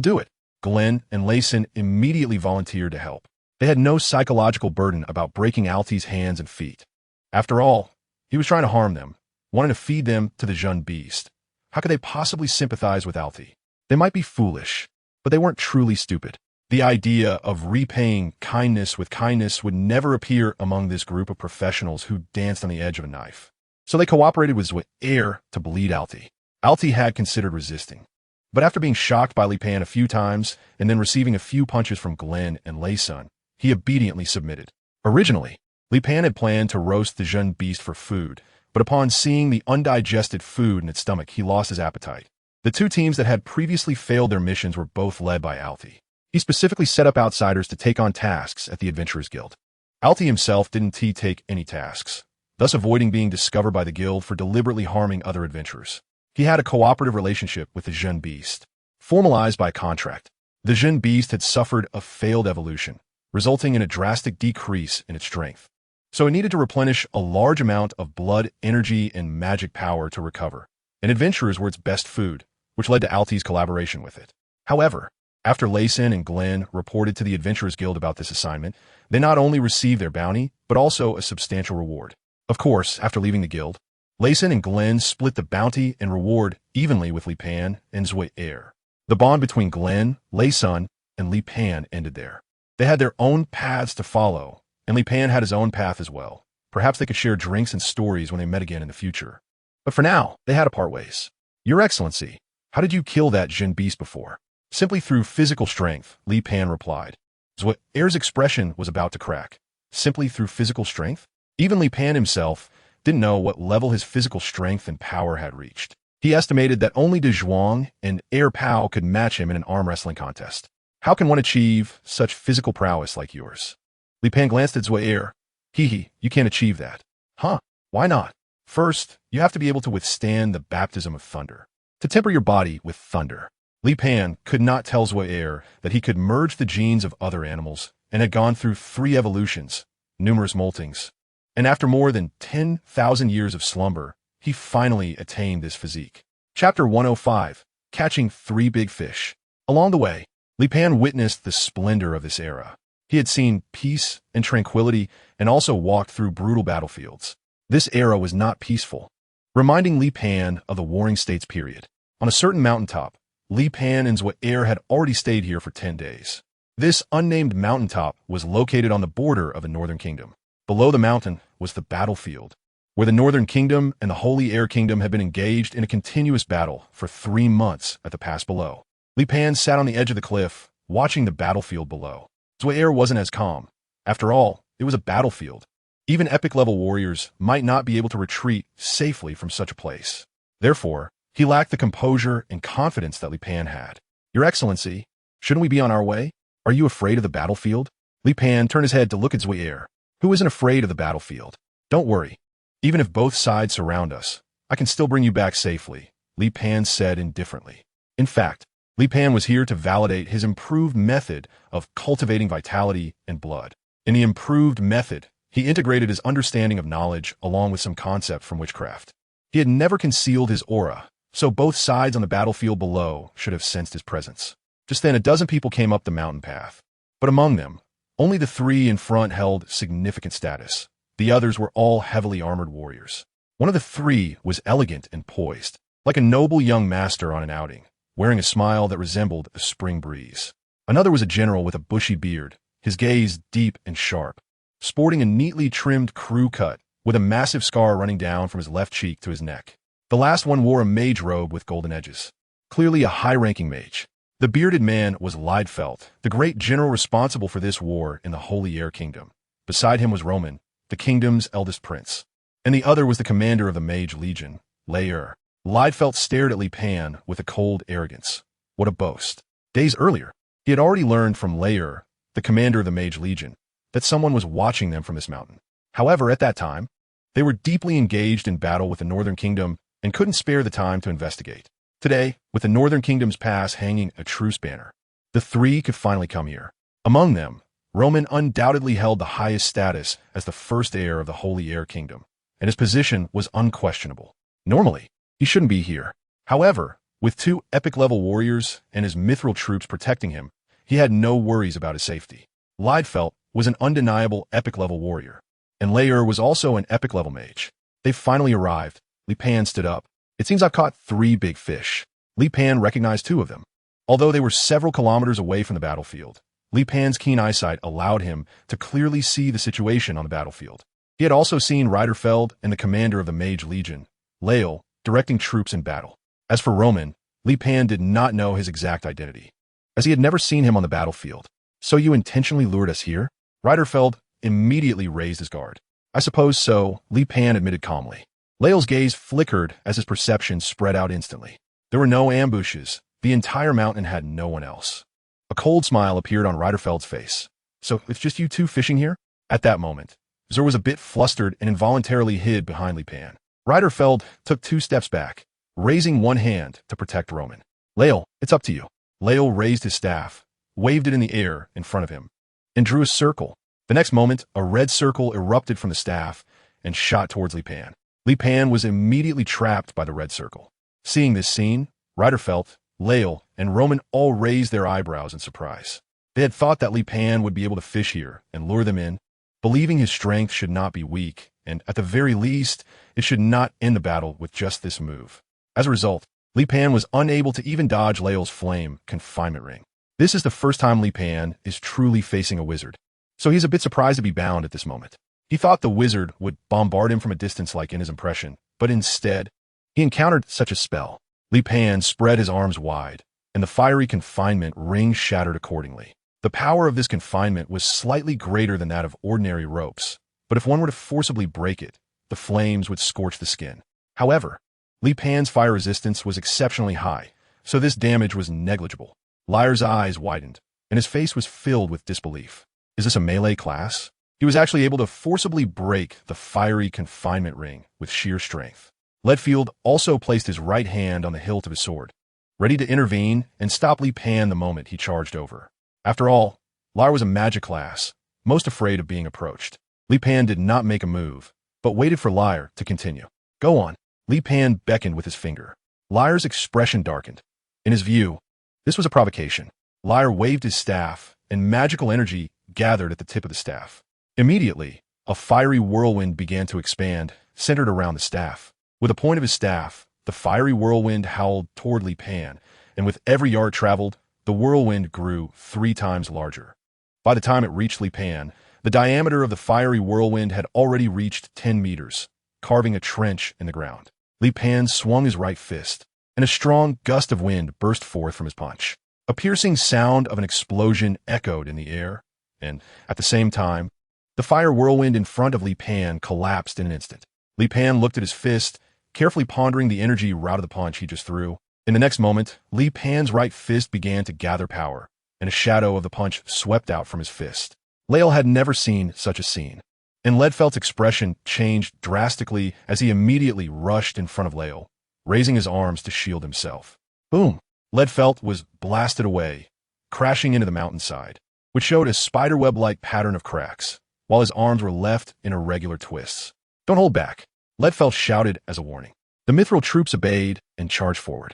do it. Glenn and Layson immediately volunteered to help. They had no psychological burden about breaking Alti's hands and feet. After all, he was trying to harm them, wanting to feed them to the Jun beast. How could they possibly sympathize with Alti? They might be foolish, but they weren't truly stupid. The idea of repaying kindness with kindness would never appear among this group of professionals who danced on the edge of a knife. So they cooperated with Zhuang to bleed Alti. Alti had considered resisting, but after being shocked by Li Pan a few times and then receiving a few punches from Glenn and Laysun, he obediently submitted. Originally, Li Pan had planned to roast the Jun beast for food, but upon seeing the undigested food in its stomach, he lost his appetite. The two teams that had previously failed their missions were both led by Alti. He specifically set up outsiders to take on tasks at the Adventurers Guild. Alti himself didn't take any tasks, thus avoiding being discovered by the guild for deliberately harming other adventurers. He had a cooperative relationship with the Jun beast, formalized by contract. The Jun beast had suffered a failed evolution, resulting in a drastic decrease in its strength. So it needed to replenish a large amount of blood, energy, and magic power to recover, and adventurers were its best food, which led to Alti's collaboration with it. However, after Layson and Glenn reported to the Adventurers Guild about this assignment, they not only received their bounty, but also a substantial reward. Of course, after leaving the guild, Layson and Glenn split the bounty and reward evenly with Li Pan and Zhuang. The bond between Glenn, Layson, and Li Pan ended there. They had their own paths to follow, and Li Pan had his own path as well. Perhaps they could share drinks and stories when they met again in the future. But for now, they had to part ways. Your Excellency, how did you kill that Jin beast before? Simply through physical strength, Li Pan replied. Zhuang's expression was about to crack. Simply through physical strength? Even Li Pan himself didn't know what level his physical strength and power had reached. He estimated that only Dazhuang and Air Pao could match him in an arm wrestling contest. How can one achieve such physical prowess like yours? Li Pan glanced at Zhuang. You can't achieve that. Huh? Why not? First, you have to be able to withstand the baptism of thunder. To temper your body with thunder. Li Pan could not tell Zhuang that he could merge the genes of other animals and had gone through 3 evolutions, numerous moltings, and after more than 10,000 years of slumber, he finally attained this physique. Chapter 105, Catching 3 Big Fish. Along the way, Li Pan witnessed the splendor of this era. He had seen peace and tranquility and also walked through brutal battlefields. This era was not peaceful, reminding Li Pan of the Warring States period. On a certain mountaintop, Li Pan and Zhuang had already stayed here for 10 days. This unnamed mountaintop was located on the border of the Northern Kingdom. Below the mountain was the battlefield, where the Northern Kingdom and the Holy Air Kingdom had been engaged in a continuous battle for 3 months at the pass below. Li Pan sat on the edge of the cliff, watching the battlefield below. Zhuang wasn't as calm. After all, it was a battlefield. Even epic-level warriors might not be able to retreat safely from such a place. Therefore, he lacked the composure and confidence that Li Pan had. Your Excellency, shouldn't we be on our way? Are you afraid of the battlefield? Li Pan turned his head to look at Zhuang, who isn't afraid of the battlefield. Don't worry. Even if both sides surround us, I can still bring you back safely, Li Pan said indifferently. In fact, Li Pan was here to validate his improved method of cultivating vitality and blood. In the improved method, he integrated his understanding of knowledge along with some concept from witchcraft. He had never concealed his aura, so both sides on the battlefield below should have sensed his presence. Just then, a dozen people came up the mountain path. But among them, only the 3 in front held significant status. The others were all heavily armored warriors. One of the 3 was elegant and poised, like a noble young master on an outing, wearing a smile that resembled a spring breeze. Another was a general with a bushy beard, his gaze deep and sharp. sporting a neatly trimmed crew cut with a massive scar running down from his left cheek to his neck. The last one wore a mage robe with golden edges. Clearly a high-ranking mage. The bearded man was Leidfeld, the great general responsible for this war in the Holy Air Kingdom. Beside him was Roman, the kingdom's eldest prince. And the other was the commander of the Mage Legion, Leir. Leidfeld stared at Li Pan with a cold arrogance. What a boast. Days earlier, he had already learned from Leir, the commander of the Mage Legion, that someone was watching them from this mountain. However, at that time, they were deeply engaged in battle with the Northern Kingdom and couldn't spare the time to investigate. Today, with the Northern Kingdom's pass hanging a truce banner, the three could finally come here. Among them, Roman undoubtedly held the highest status as the first heir of the Holy Air Kingdom, and his position was unquestionable. Normally, he shouldn't be here. However, with two epic-level warriors and his mithril troops protecting him, he had no worries about his safety. Leidfeld was an undeniable epic-level warrior, and Leir was also an epic-level mage. They finally arrived. Li Pan stood up. It seems I've caught 3 big fish. Li Pan recognized 2 of them. Although they were several kilometers away from the battlefield, Li Pan's keen eyesight allowed him to clearly see the situation on the battlefield. He had also seen Reiterfeld and the commander of the Mage Legion, Lael, directing troops in battle. As for Roman, Li Pan did not know his exact identity, as he had never seen him on the battlefield. So you intentionally lured us here? Reiterfeld immediately raised his guard. I suppose so, Li Pan admitted calmly. Lael's gaze flickered as his perception spread out instantly. There were no ambushes. The entire mountain had no one else. A cold smile appeared on Reiterfeld's face. So it's just you 2 fishing here? At that moment, Zur was a bit flustered and involuntarily hid behind Li Pan. Reiterfeld took 2 steps back, raising one hand to protect Roman. Lael, it's up to you. Lael raised his staff, waved it in the air in front of him, and drew a circle. The next moment, a red circle erupted from the staff and shot towards Li Pan. Li Pan was immediately trapped by the red circle. Seeing this scene, Reiterfeld, Lael, and Roman all raised their eyebrows in surprise. They had thought that Li Pan would be able to fish here and lure them in, believing his strength should not be weak, and at the very least, it should not end the battle with just this move. As a result, Li Pan was unable to even dodge Lael's flame confinement ring. This is the first time Li Pan is truly facing a wizard, so he's a bit surprised to be bound at this moment. He thought the wizard would bombard him from a distance like in his impression, but instead, he encountered such a spell. Li Pan spread his arms wide, and the fiery confinement ring shattered accordingly. The power of this confinement was slightly greater than that of ordinary ropes, but if one were to forcibly break it, the flames would scorch the skin. However, Li Pan's fire resistance was exceptionally high, so this damage was negligible. Leir's eyes widened, and his face was filled with disbelief. Is this a melee class? He was actually able to forcibly break the fiery confinement ring with sheer strength. Leidfeld also placed his right hand on the hilt of his sword, ready to intervene and stop Li Pan the moment he charged over. After all, Leir was a magic class, most afraid of being approached. Li Pan did not make a move, but waited for Leir to continue. Go on. Li Pan beckoned with his finger. Leir's expression darkened. In his view, this was a provocation. Leir waved his staff, and magical energy gathered at the tip of the staff. Immediately, a fiery whirlwind began to expand, centered around the staff. With the point of his staff, the fiery whirlwind howled toward Li Pan, and with every yard traveled, the whirlwind grew 3 times larger. By the time it reached Li Pan, the diameter of the fiery whirlwind had already reached 10 meters, carving a trench in the ground. Li Pan swung his right fist, and a strong gust of wind burst forth from his punch. A piercing sound of an explosion echoed in the air, and, at the same time, the fire whirlwind in front of Li Pan collapsed in an instant. Li Pan looked at his fist, carefully pondering the energy route of the punch he just threw. In the next moment, Li Pan's right fist began to gather power, and a shadow of the punch swept out from his fist. Lael had never seen such a scene, and Leidfeld's expression changed drastically as he immediately rushed in front of Lael, raising his arms to shield himself. Boom! Leidfeld was blasted away, crashing into the mountainside, which showed a spiderweb-like pattern of cracks, while his arms were left in irregular twists. Don't hold back, Leidfeld shouted as a warning. The mithril troops obeyed and charged forward.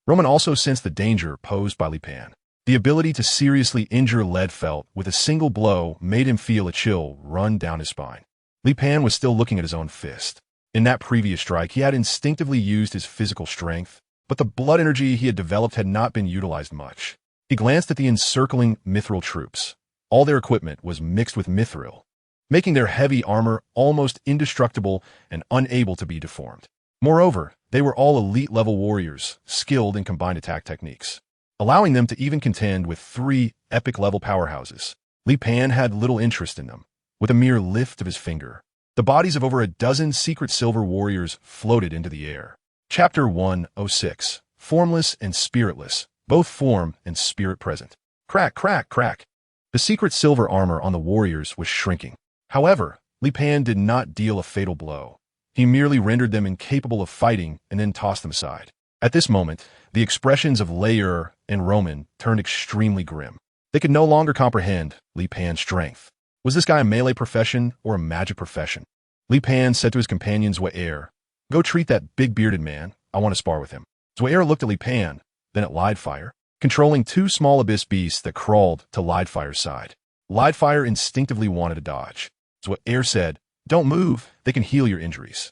Roman also sensed the danger posed by Li Pan. The ability to seriously injure Leidfeld with a single blow made him feel a chill run down his spine. Li Pan was still looking at his own fist. In that previous strike, he had instinctively used his physical strength, but the blood energy he had developed had not been utilized much. He glanced at the encircling mithril troops. All their equipment was mixed with mithril, making their heavy armor almost indestructible and unable to be deformed. Moreover, they were all elite-level warriors, skilled in combined attack techniques, allowing them to even contend with 3 epic-level powerhouses. Li Pan had little interest in them. With a mere lift of his finger, the bodies of over a dozen secret silver warriors floated into the air. Chapter 106. Formless and spiritless, both form and spirit present. Crack, crack, crack. The secret silver armor on the warriors was shrinking. However, Li Pan did not deal a fatal blow. He merely rendered them incapable of fighting and then tossed them aside. At this moment, the expressions of Layer and Roman turned extremely grim. They could no longer comprehend Li Pan's strength. Was this guy a melee profession or a magic profession? Li Pan said to his companion Zwaer, "Go treat that big bearded man. I want to spar with him." Zwaer looked at Li Pan, then at Lidefire, controlling 2 small abyss beasts that crawled to Lidefire's side. Lidefire instinctively wanted to dodge. Zwaer said, "Don't move, they can heal your injuries."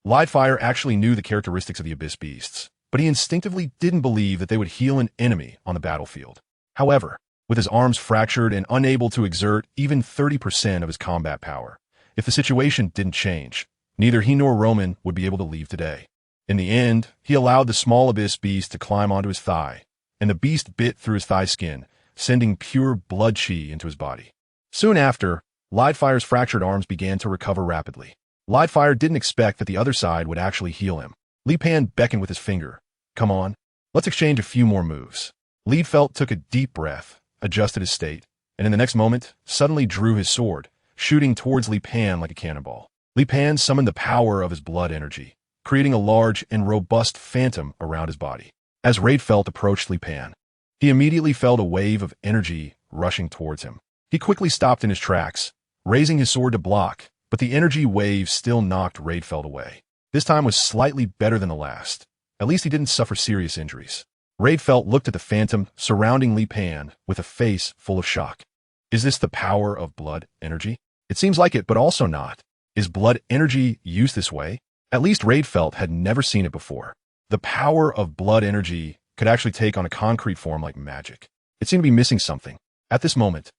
Lidefire actually knew the characteristics of the abyss beasts, but he instinctively didn't believe that they would heal an enemy on the battlefield. However, with his arms fractured and unable to exert even 30% of his combat power, if the situation didn't change, neither he nor Roman would be able to leave today. In the end, he allowed the small abyss beast to climb onto his thigh, and the beast bit through his thigh skin, sending pure blood chi into his body. Soon after, Lidefire's fractured arms began to recover rapidly. Lidefire didn't expect that the other side would actually heal him. Li Pan beckoned with his finger. "Come on, let's exchange a few more moves." Liedfeld took a deep breath, adjusted his state, and in the next moment, suddenly drew his sword, shooting towards Li Pan like a cannonball. Li Pan summoned the power of his blood energy, creating a large and robust phantom around his body. As Raidfeld approached Li Pan, he immediately felt a wave of energy rushing towards him. He quickly stopped in his tracks, raising his sword to block, but the energy wave still knocked Raidfeld away. This time was slightly better than the last. At least he didn't suffer serious injuries. Raidfeld looked at the phantom surrounding Li Pan with a face full of shock. Is this the power of blood energy? It seems like it, but also not. Is blood energy used this way? At least Raidfeld had never seen it before. The power of blood energy could actually take on a concrete form like magic. It seemed to be missing something. At this moment,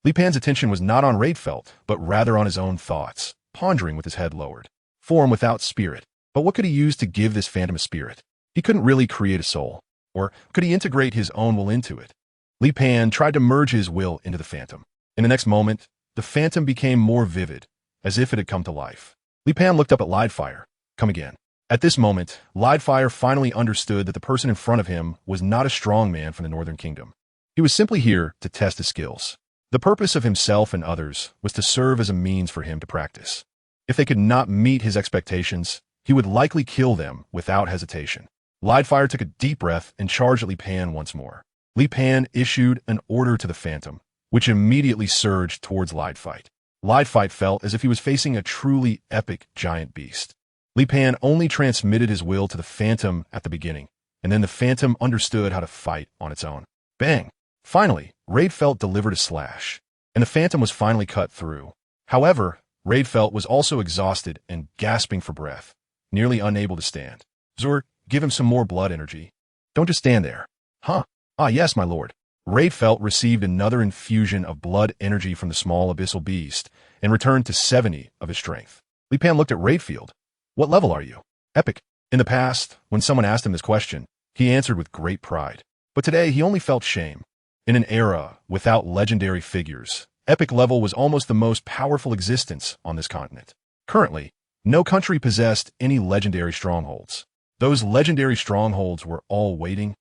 Li Pan's attention was not on Raidfeld, but rather on his own thoughts, pondering with his head lowered. Form without spirit. But what could he use to give this phantom a spirit? He couldn't really create a soul. Or could he integrate his own will into it? Li Pan tried to merge his will into the phantom. In the next moment, the phantom became more vivid, as if it had come to life. Li Pan looked up at Lidefire. "Come again." At this moment, Lidefire finally understood that the person in front of him was not a strong man from the Northern Kingdom. He was simply here to test his skills. The purpose of himself and others was to serve as a means for him to practice. If they could not meet his expectations, he would likely kill them without hesitation. Lidefire took a deep breath and charged at Li Pan once more. Li Pan issued an order to the phantom, which immediately surged towards Lidefight. Lidefight felt as if he was facing a truly epic giant beast. Li Pan only transmitted his will to the phantom at the beginning, and then the phantom understood how to fight on its own. Bang! Finally, Raidfeld delivered a slash, and the phantom was finally cut through. However, Raidfeld was also exhausted and gasping for breath, nearly unable to stand. "Zur, give him some more blood energy. Don't just stand there." "Huh? Ah, yes, my lord." Raidfeld received another infusion of blood energy from the small abyssal beast and returned to 70 of his strength. Li Pan looked at Raidfield. "What level are you?" "Epic." In the past, when someone asked him this question, he answered with great pride. But today, he only felt shame. In an era without legendary figures, epic level was almost the most powerful existence on this continent. Currently, no country possessed any legendary strongholds. Those legendary strongholds were all waiting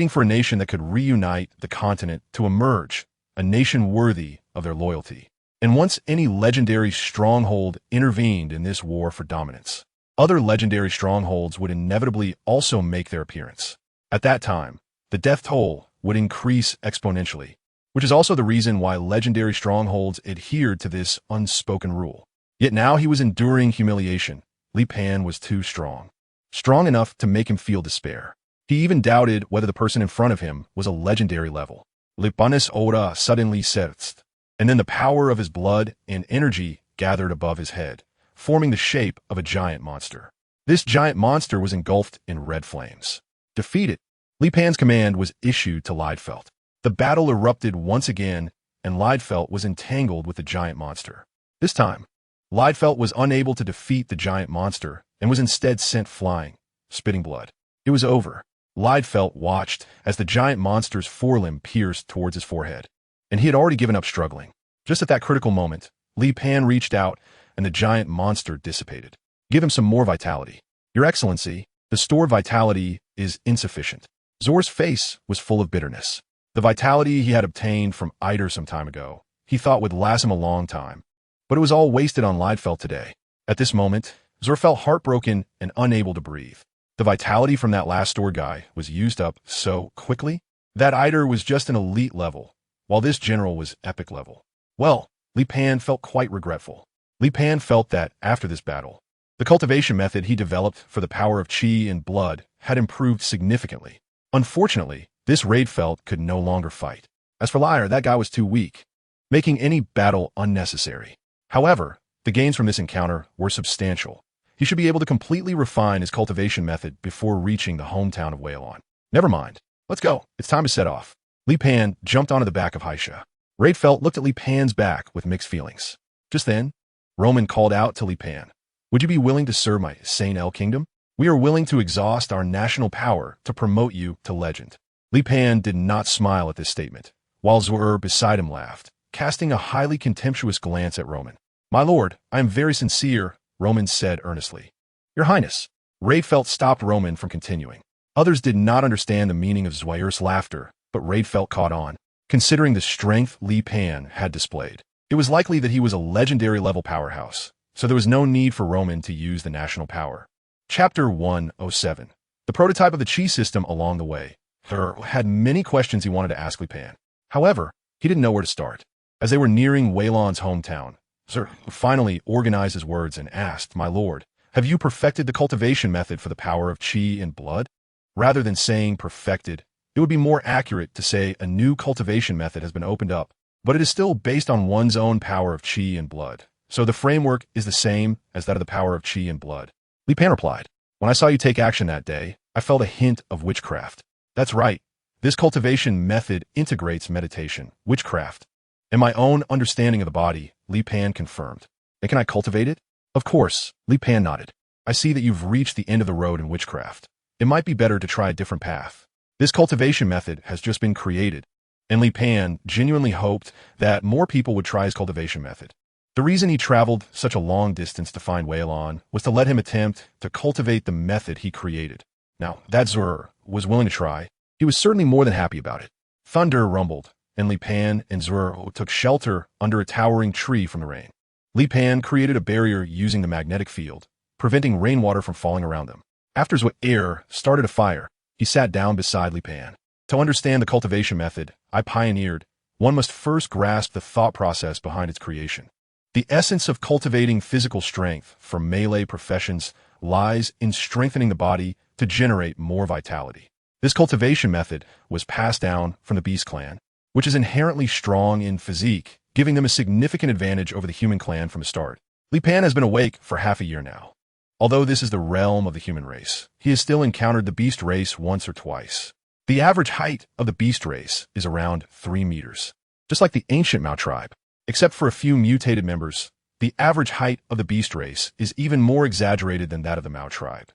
for a nation that could reunite the continent to emerge, a nation worthy of their loyalty. And once any legendary stronghold intervened in this war for dominance, other legendary strongholds would inevitably also make their appearance. At that time, the death toll would increase exponentially, which is also the reason why legendary strongholds adhered to this unspoken rule. Yet now he was enduring humiliation. Li Pan was too strong. Strong enough to make him feel despair. He even doubted whether the person in front of him was a legendary level. Li Pan's aura suddenly settled, and then the power of his blood and energy gathered above his head, forming the shape of a giant monster. This giant monster was engulfed in red flames. Defeated, Li Pan's command was issued to Lidefeld. The battle erupted once again, and Lidefeld was entangled with the giant monster. This time, Liefeld was unable to defeat the giant monster and was instead sent flying, spitting blood. It was over. Liefeld watched as the giant monster's forelimb pierced towards his forehead, and he had already given up struggling. Just at that critical moment, Li Pan reached out, and the giant monster dissipated. Give him some more vitality. Your Excellency, the stored vitality is insufficient. Zor's face was full of bitterness. The vitality he had obtained from Eider some time ago, he thought would last him a long time. But it was all wasted on Liefeld today. At this moment, Zor felt heartbroken and unable to breathe. The vitality from that last stored guy was used up so quickly. That Eider was just an elite level, while this general was epic level. Well, Li Pan felt quite regretful. Li Pan felt that, after this battle, the cultivation method he developed for the power of qi and blood had improved significantly. Unfortunately, this Raidfeld could no longer fight. As for Liar, that guy was too weak, making any battle unnecessary. However, the gains from this encounter were substantial. He should be able to completely refine his cultivation method before reaching the hometown of Weilon. Never mind. Let's go. It's time to set off. Li Pan jumped onto the back of Haisha. Raidfeld looked at Li Pan's back with mixed feelings. Just then, Roman called out to Li Pan. Would you be willing to serve my Saint El Kingdom? We are willing to exhaust our national power to promote you to legend. Li Pan did not smile at this statement, while Zor beside him laughed, casting a highly contemptuous glance at Roman. My lord, I am very sincere, Roman said earnestly. Your Highness. Raidfeld stopped Roman from continuing. Others did not understand the meaning of Zwair's laughter, but Raidfeld caught on. Considering the strength Li Pan had displayed, it was likely that he was a legendary level powerhouse, so there was no need for Roman to use the national power. Chapter 107. The prototype of the Qi system along the way. There had many questions he wanted to ask Li Pan. However, he didn't know where to start. As they were nearing Weilon's hometown, Sir finally organized his words and asked, My lord, have you perfected the cultivation method for the power of qi and blood? Rather than saying perfected, it would be more accurate to say a new cultivation method has been opened up, but it is still based on one's own power of qi and blood. So the framework is the same as that of the power of qi and blood. Li Pan replied, When I saw you take action that day, I felt a hint of witchcraft. That's right. This cultivation method integrates meditation, witchcraft, and my own understanding of the body, Li Pan confirmed. And can I cultivate it? Of course, Li Pan nodded. I see that you've reached the end of the road in witchcraft. It might be better to try a different path. This cultivation method has just been created, and Li Pan genuinely hoped that more people would try his cultivation method. The reason he traveled such a long distance to find Weilon was to let him attempt to cultivate the method he created. Now, that Zur was willing to try. He was certainly more than happy about it. Thunder rumbled, and Li Pan and Zur took shelter under a towering tree from the rain. Li Pan created a barrier using the magnetic field, preventing rainwater from falling around them. After Zur started a fire, he sat down beside Li Pan. To understand the cultivation method I pioneered, one must first grasp the thought process behind its creation. The essence of cultivating physical strength for melee professions lies in strengthening the body to generate more vitality. This cultivation method was passed down from the beast clan, which is inherently strong in physique, giving them a significant advantage over the human clan from the start. Li Pan has been awake for half a year now. Although this is the realm of the human race, he has still encountered the beast race once or twice. The average height of the beast race is around 3 meters. Just like the ancient Mao tribe, except for a few mutated members, the average height of the beast race is even more exaggerated than that of the Mao tribe.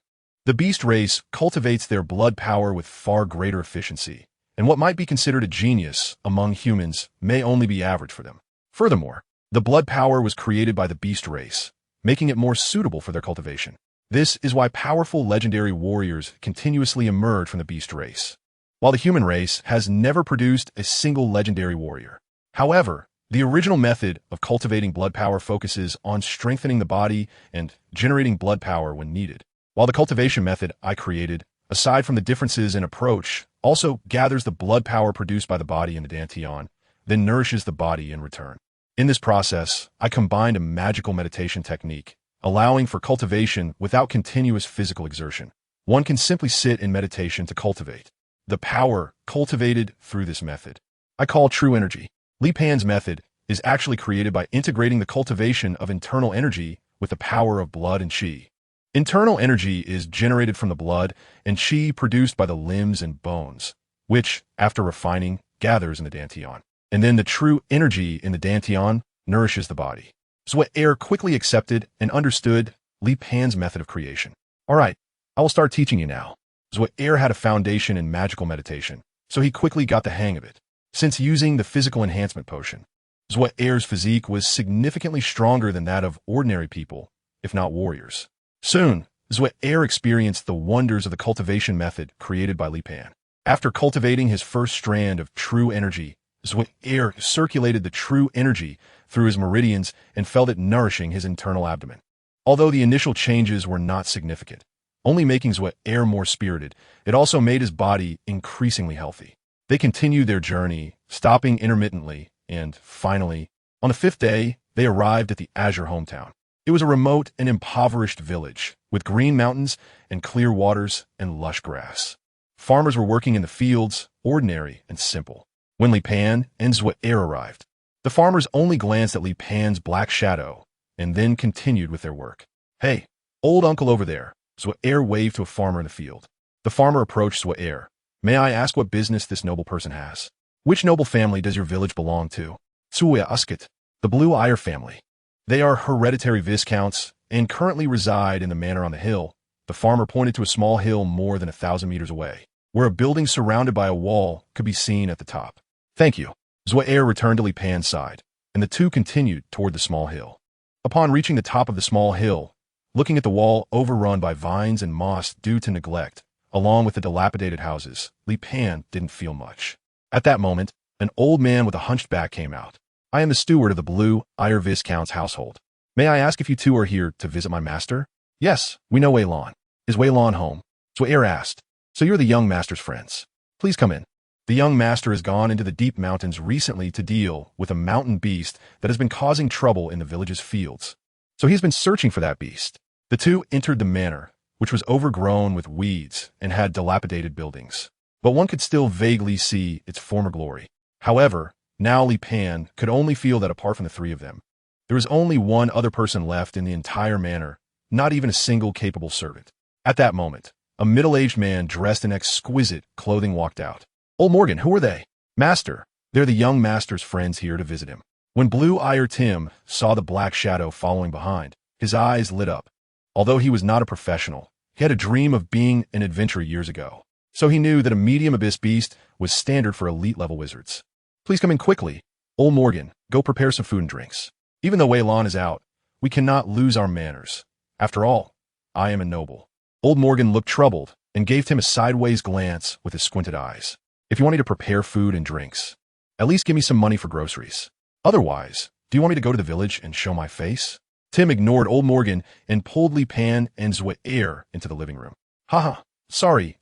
The beast race cultivates their blood power with far greater efficiency, and what might be considered a genius among humans may only be average for them. Furthermore, the blood power was created by the beast race, making it more suitable for their cultivation. This is why powerful legendary warriors continuously emerge from the beast race, while the human race has never produced a single legendary warrior. However, the original method of cultivating blood power focuses on strengthening the body and generating blood power when needed, while the cultivation method I created, aside from the differences in approach, also gathers the blood power produced by the body in the Dantian, then nourishes the body in return. In this process, I combined a magical meditation technique, allowing for cultivation without continuous physical exertion. One can simply sit in meditation to cultivate the power cultivated through this method. I call true energy. Li Pan's method is actually created by integrating the cultivation of internal energy with the power of blood and qi. Internal energy is generated from the blood and qi produced by the limbs and bones, which, after refining, gathers in the Dantian. And then the true energy in the Dantian nourishes the body. Zhuang quickly accepted and understood Li Pan's method of creation. All right, I will start teaching you now. Zhuang had a foundation in magical meditation, so he quickly got the hang of it. Since using the physical enhancement potion, Zhuang's physique was significantly stronger than that of ordinary people, if not warriors. Soon, Zhuang experienced the wonders of the cultivation method created by Li Pan. After cultivating his first strand of true energy, Zhuang circulated the true energy through his meridians and felt it nourishing his internal abdomen. Although the initial changes were not significant, only making Zhuang more spirited, it also made his body increasingly healthy. They continued their journey, stopping intermittently, and finally, on the 5th day, they arrived at the Azure hometown. It was a remote and impoverished village, with green mountains and clear waters and lush grass. Farmers were working in the fields, ordinary and simple. When Li Pan and Zhuang arrived, the farmers only glanced at Li Pan's black shadow and then continued with their work. Hey, old uncle over there, Zhuang waved to a farmer in the field. The farmer approached Zhuang. May I ask what business this noble person has? Which noble family does your village belong to? Zhuang asked. The Blue-Eyre family. They are hereditary viscounts and currently reside in the manor on the hill. The farmer pointed to a small hill more than 1,000 meters away, where a building surrounded by a wall could be seen at the top. Thank you. Zhuang returned to Li Pan's side, and the two continued toward the small hill. Upon reaching the top of the small hill, looking at the wall overrun by vines and moss due to neglect, along with the dilapidated houses, Li Pan didn't feel much. At that moment, an old man with a hunched back came out. I am the steward of the Blue-Eyre Viscount's household. May I ask if you two are here to visit my master? Yes, we know Wei-Lan. Is Wei-Lan home? Zhuang asked. So you're the young master's friends. Please come in. The young master has gone into the deep mountains recently to deal with a mountain beast that has been causing trouble in the village's fields. So he's been searching for that beast. The two entered the manor, which was overgrown with weeds and had dilapidated buildings. But one could still vaguely see its former glory. However, now Li Pan could only feel that apart from the three of them, there was only one other person left in the entire manor, not even a single capable servant. At that moment, a middle-aged man dressed in exquisite clothing walked out. Old Morgan, who are they? Master, they're the young master's friends here to visit him. When Blue-Eyre Tim saw the black shadow following behind, his eyes lit up. Although he was not a professional, he had a dream of being an adventurer years ago. So he knew that a medium abyss beast was standard for elite-level wizards. Please come in quickly. Old Morgan, go prepare some food and drinks. Even though Wei-Lan is out, we cannot lose our manners. After all, I am a noble. Old Morgan looked troubled and gave Tim a sideways glance with his squinted eyes. If you want me to prepare food and drinks, at least give me some money for groceries. Otherwise, do you want me to go to the village and show my face? Tim ignored Old Morgan and pulled Li Pan and Zhuang into the living room. Haha, sorry.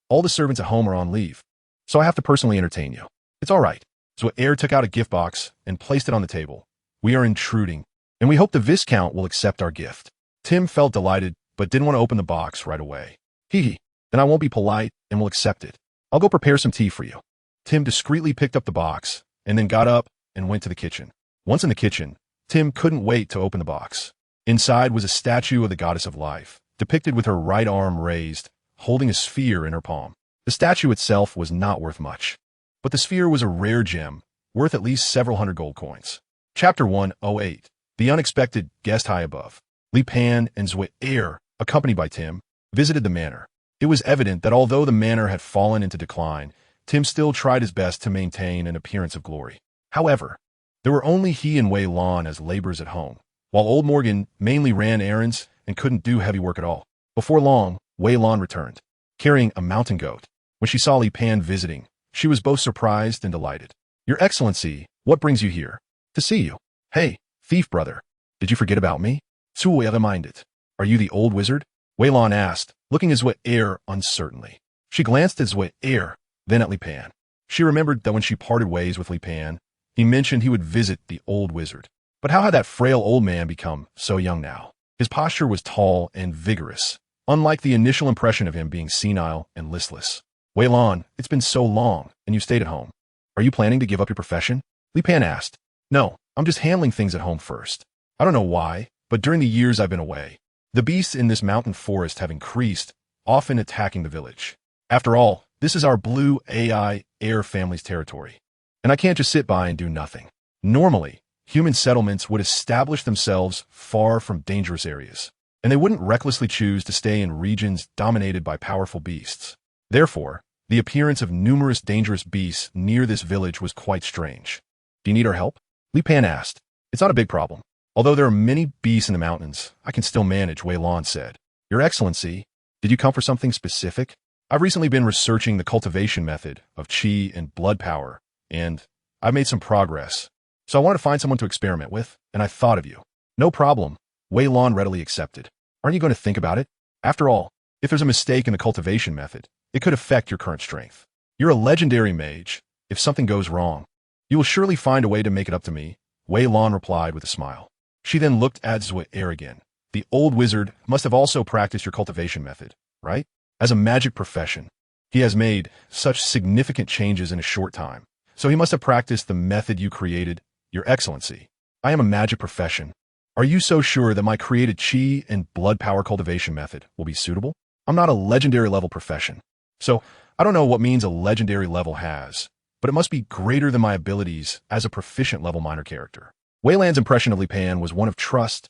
All the servants at home are on leave, so I have to personally entertain you. It's all right. Zhuang took out a gift box and placed it on the table. We are intruding, and we hope the Viscount will accept our gift. Tim felt delighted, but didn't want to open the box right away. Hee, then I won't be polite and will accept it. I'll go prepare some tea for you. Tim discreetly picked up the box and then got up and went to the kitchen. Once in the kitchen, Tim couldn't wait to open the box. Inside was a statue of the goddess of life, depicted with her right arm raised, holding a sphere in her palm. The statue itself was not worth much, but the sphere was a rare gem, worth at least several hundred gold coins. Chapter 108. The Unexpected Guest High Above. Li Pan and Zhuang, accompanied by Tim, visited the manor. It was evident that although the manor had fallen into decline, Tim still tried his best to maintain an appearance of glory. However, there were only he and Wei-Lan as laborers at home, while old Morgan mainly ran errands and couldn't do heavy work at all. Before long, Wei-Lan returned, carrying a mountain goat. When she saw Li Pan visiting, she was both surprised and delighted. Your Excellency, what brings you here? To see you. Hey, thief brother, did you forget about me? Zhuang reminded. Are you the old wizard? Wei-Lan asked, looking at Zhuang uncertainly. She glanced at Zhuang, then at Li Pan. She remembered that when she parted ways with Li Pan, he mentioned he would visit the old wizard. But how had that frail old man become so young now? His posture was tall and vigorous, unlike the initial impression of him being senile and listless. Wei-Lan, it's been so long, and you stayed at home. Are you planning to give up your profession? Li Pan asked. No, I'm just handling things at home first. I don't know why, but during the years I've been away, the beasts in this mountain forest have increased, often attacking the village. After all, this is our Blue-Eyre family's territory, and I can't just sit by and do nothing. Normally, human settlements would establish themselves far from dangerous areas, and they wouldn't recklessly choose to stay in regions dominated by powerful beasts. Therefore, the appearance of numerous dangerous beasts near this village was quite strange. "Do you need our help?" Li Pan asked. "It's not a big problem. Although there are many beasts in the mountains, I can still manage," Wei Lan said. "Your Excellency, did you come for something specific?" "I've recently been researching the cultivation method of qi and blood power, and I've made some progress. So I wanted to find someone to experiment with, and I thought of you." "No problem," Wei Lan readily accepted. "Aren't you going to think about it? After all, if there's a mistake in the cultivation method, it could affect your current strength. You're a legendary mage. If something goes wrong, you will surely find a way to make it up to me," Wei Lan replied with a smile. She then looked at Dazhuang again. "The old wizard must have also practiced your cultivation method, right? As a magic profession, he has made such significant changes in a short time, so he must have practiced the method you created, Your Excellency. I am a magic profession. Are you so sure that my created qi and blood power cultivation method will be suitable? I'm not a legendary level profession, so I don't know what means a legendary level has, but it must be greater than my abilities as a proficient level minor character." Wei Lan's impression of Li Pan was one of trust,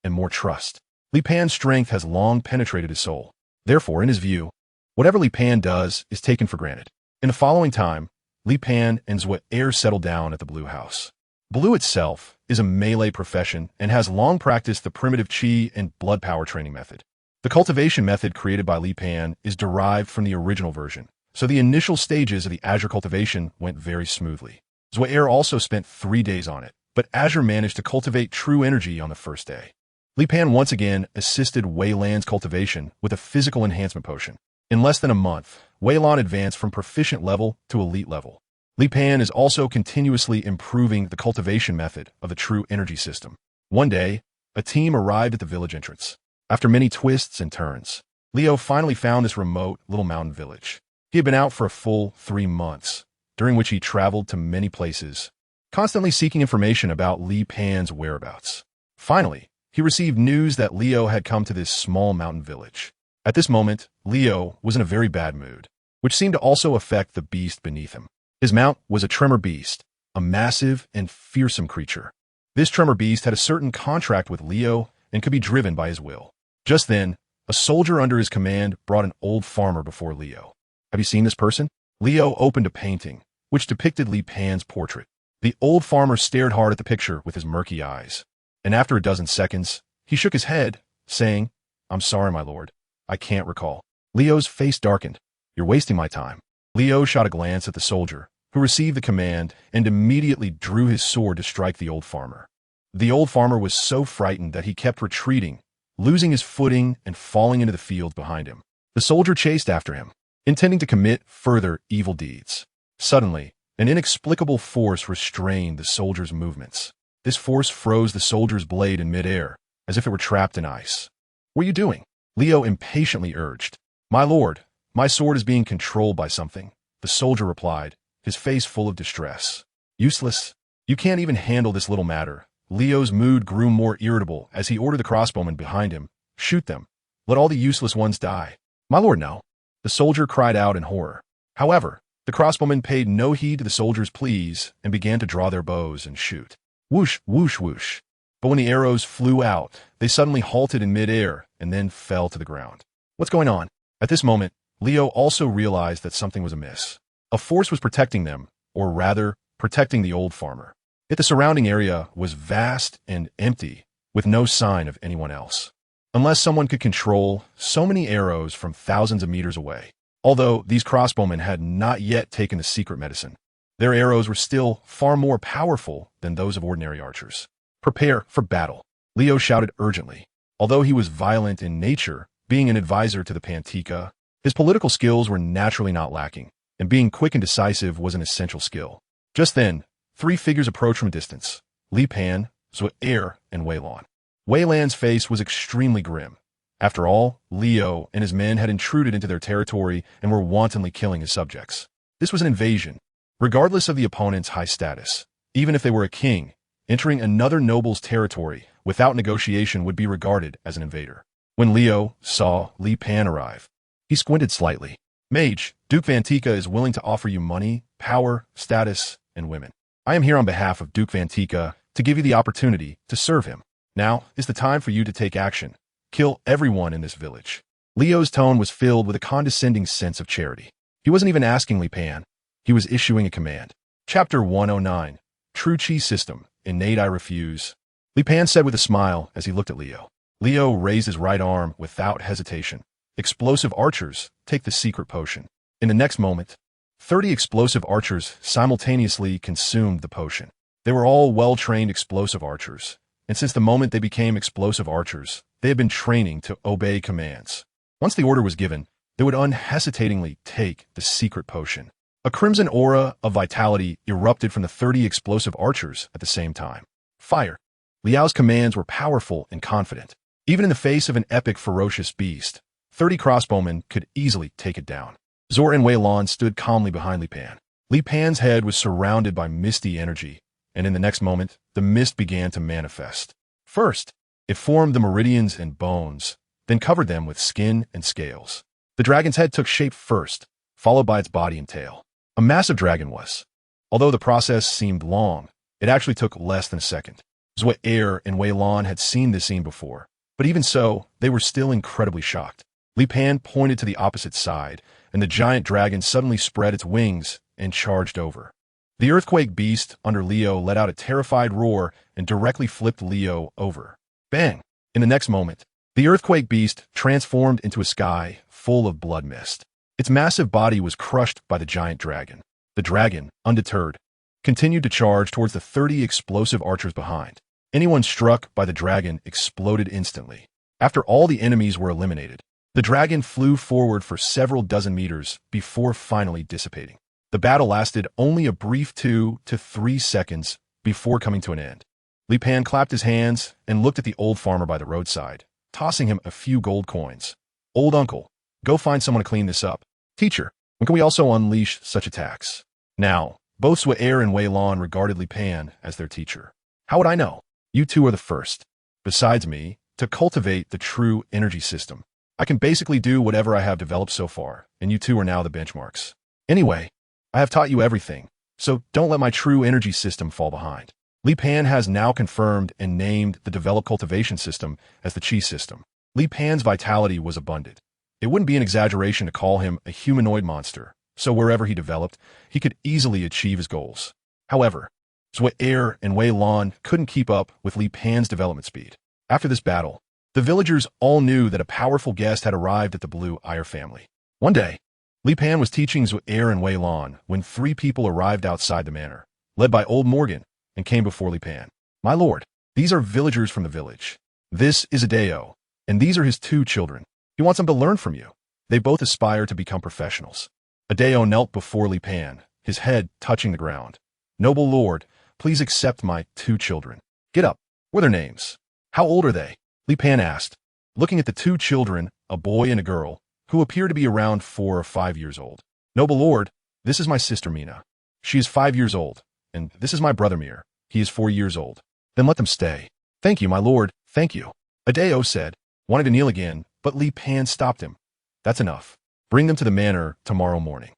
and more trust. Li Pan's strength has long penetrated his soul. Therefore, in his view, whatever Li Pan does is taken for granted. In the following time, Li Pan and Dazhuang settled down at the Blue House. Blue itself is a melee profession and has long practiced the primitive qi and blood power training method. The cultivation method created by Li Pan is derived from the original version, so the initial stages of the Azure cultivation went very smoothly. Dazhuang also spent 3 days on it, but Azure managed to cultivate true energy on the first day. Li Pan once again assisted Wei Lan's cultivation with a physical enhancement potion. In less than a month, Wei Lan advanced from proficient level to elite level. Li Pan is also continuously improving the cultivation method of the true energy system. One day, a team arrived at the village entrance. After many twists and turns, Leo finally found this remote little mountain village. He had been out for a full 3 months, during which he traveled to many places, constantly seeking information about Li Pan's whereabouts. Finally, he received news that Leo had come to this small mountain village. At this moment, Leo was in a very bad mood, which seemed to also affect the beast beneath him. His mount was a tremor beast, a massive and fearsome creature. This tremor beast had a certain contract with Leo and could be driven by his will. Just then, a soldier under his command brought an old farmer before Leo. "Have you seen this person?" Leo opened a painting, which depicted Li Pan's portrait. The old farmer stared hard at the picture with his murky eyes, and after a dozen seconds, he shook his head, saying, "I'm sorry, my lord. I can't recall." Leo's face darkened. "You're wasting my time." Leo shot a glance at the soldier, who received the command and immediately drew his sword to strike the old farmer. The old farmer was so frightened that he kept retreating, losing his footing and falling into the field behind him. The soldier chased after him, intending to commit further evil deeds. Suddenly, an inexplicable force restrained the soldier's movements. This force froze the soldier's blade in midair, as if it were trapped in ice. "What are you doing?" Leo impatiently urged. "My lord, my sword is being controlled by something," the soldier replied, his face full of distress. "Useless. You can't even handle this little matter." Leo's mood grew more irritable as he ordered the crossbowmen behind him, "Shoot them. Let all the useless ones die." "My lord, no," the soldier cried out in horror. However, the crossbowmen paid no heed to the soldier's pleas and began to draw their bows and shoot. Whoosh, whoosh, whoosh. But when the arrows flew out, they suddenly halted in midair and then fell to the ground. What's going on? At this moment, Leo also realized that something was amiss. A force was protecting them, or rather, protecting the old farmer. Yet the surrounding area was vast and empty, with no sign of anyone else. Unless someone could control so many arrows from thousands of meters away. Although these crossbowmen had not yet taken the secret medicine, their arrows were still far more powerful than those of ordinary archers. "Prepare for battle," Leo shouted urgently. Although he was violent in nature, being an advisor to the Pantika, his political skills were naturally not lacking, and being quick and decisive was an essential skill. Just then, 3 figures approached from a distance: Li Pan, Dazhuang, and Wei Lan. Wei Lan's face was extremely grim. After all, Leo and his men had intruded into their territory and were wantonly killing his subjects. This was an invasion, regardless of the opponent's high status. Even if they were a king, entering another noble's territory without negotiation would be regarded as an invader. When Leo saw Li Pan arrive, he squinted slightly. "Mage, Duke Vantika is willing to offer you money, power, status, and women. I am here on behalf of Duke Vantika to give you the opportunity to serve him. Now is the time for you to take action. Kill everyone in this village. Leo's tone was filled with a condescending sense of charity. He wasn't even asking Li Pan. He was issuing a command. Chapter 109. True Chi System. Innate I refuse. Li Pan said with a smile as he looked at Leo. Leo raised his right arm without hesitation. Explosive archers, take the secret potion. In the next moment, 30 explosive archers simultaneously consumed the potion. They were all well-trained explosive archers, and since the moment they became explosive archers, they had been training to obey commands. Once the order was given, they would unhesitatingly take the secret potion. A crimson aura of vitality erupted from the 30 explosive archers at the same time. Fire. Liao's commands were powerful and confident. Even in the face of an epic ferocious beast, 30 crossbowmen could easily take it down. Zor and Wei Lan stood calmly behind Li Pan. Li Pan's head was surrounded by misty energy, and in the next moment, the mist began to manifest. First, it formed the meridians and bones, then covered them with skin and scales. The dragon's head took shape first, followed by its body and tail. A massive dragon was. Although the process seemed long, it actually took less than a second. Zhuang and Wei Lan had seen this scene before, but even so, they were still incredibly shocked. Li Pan pointed to the opposite side, and the giant dragon suddenly spread its wings and charged over. The earthquake beast under Leo let out a terrified roar and directly flipped Leo over. Bang! In the next moment, the earthquake beast transformed into a sky full of blood mist. Its massive body was crushed by the giant dragon. The dragon, undeterred, continued to charge towards the 30 explosive archers behind. Anyone struck by the dragon exploded instantly. After all the enemies were eliminated, the dragon flew forward for several dozen meters before finally dissipating. The battle lasted only a brief 2 to 3 seconds before coming to an end. Li Pan clapped his hands and looked at the old farmer by the roadside, tossing him a few gold coins. Old uncle, go find someone to clean this up. Teacher, when can we also unleash such attacks? Now, both Zhuang and Wei Lan regarded Li Pan as their teacher. How would I know? You two are the first, besides me, to cultivate the true energy system. I can basically do whatever I have developed so far, and you two are now the benchmarks. Anyway, I have taught you everything, so don't let my true energy system fall behind. Li Pan has now confirmed and named the developed cultivation system as the Chi system. Li Pan's vitality was abundant. It wouldn't be an exaggeration to call him a humanoid monster, so wherever he developed, he could easily achieve his goals. However, Zhuang and Wei Lan couldn't keep up with Li Pan's development speed. After this battle, the villagers all knew that a powerful guest had arrived at the Blue-Ire family. One day, Li Pan was teaching Zhuang and Wei Lan when 3 people arrived outside the manor, led by old Morgan, and came before Li Pan. My lord, these are villagers from the village. This is Adeo, and these are his 2 children. He wants them to learn from you. They both aspire to become professionals. Adeo knelt before Li Pan, his head touching the ground. Noble lord, please accept my 2 children. Get up. What are their names? How old are they? Li Pan asked, looking at the 2 children, a boy and a girl, who appear to be around 4 or 5 years old. Noble lord, this is my sister Mina. She is 5 years old, and this is my brother Mir. He is 4 years old. Then let them stay. Thank you, my lord, thank you. Adeo said, wanting to kneel again, but Li Pan stopped him. That's enough. Bring them to the manor tomorrow morning.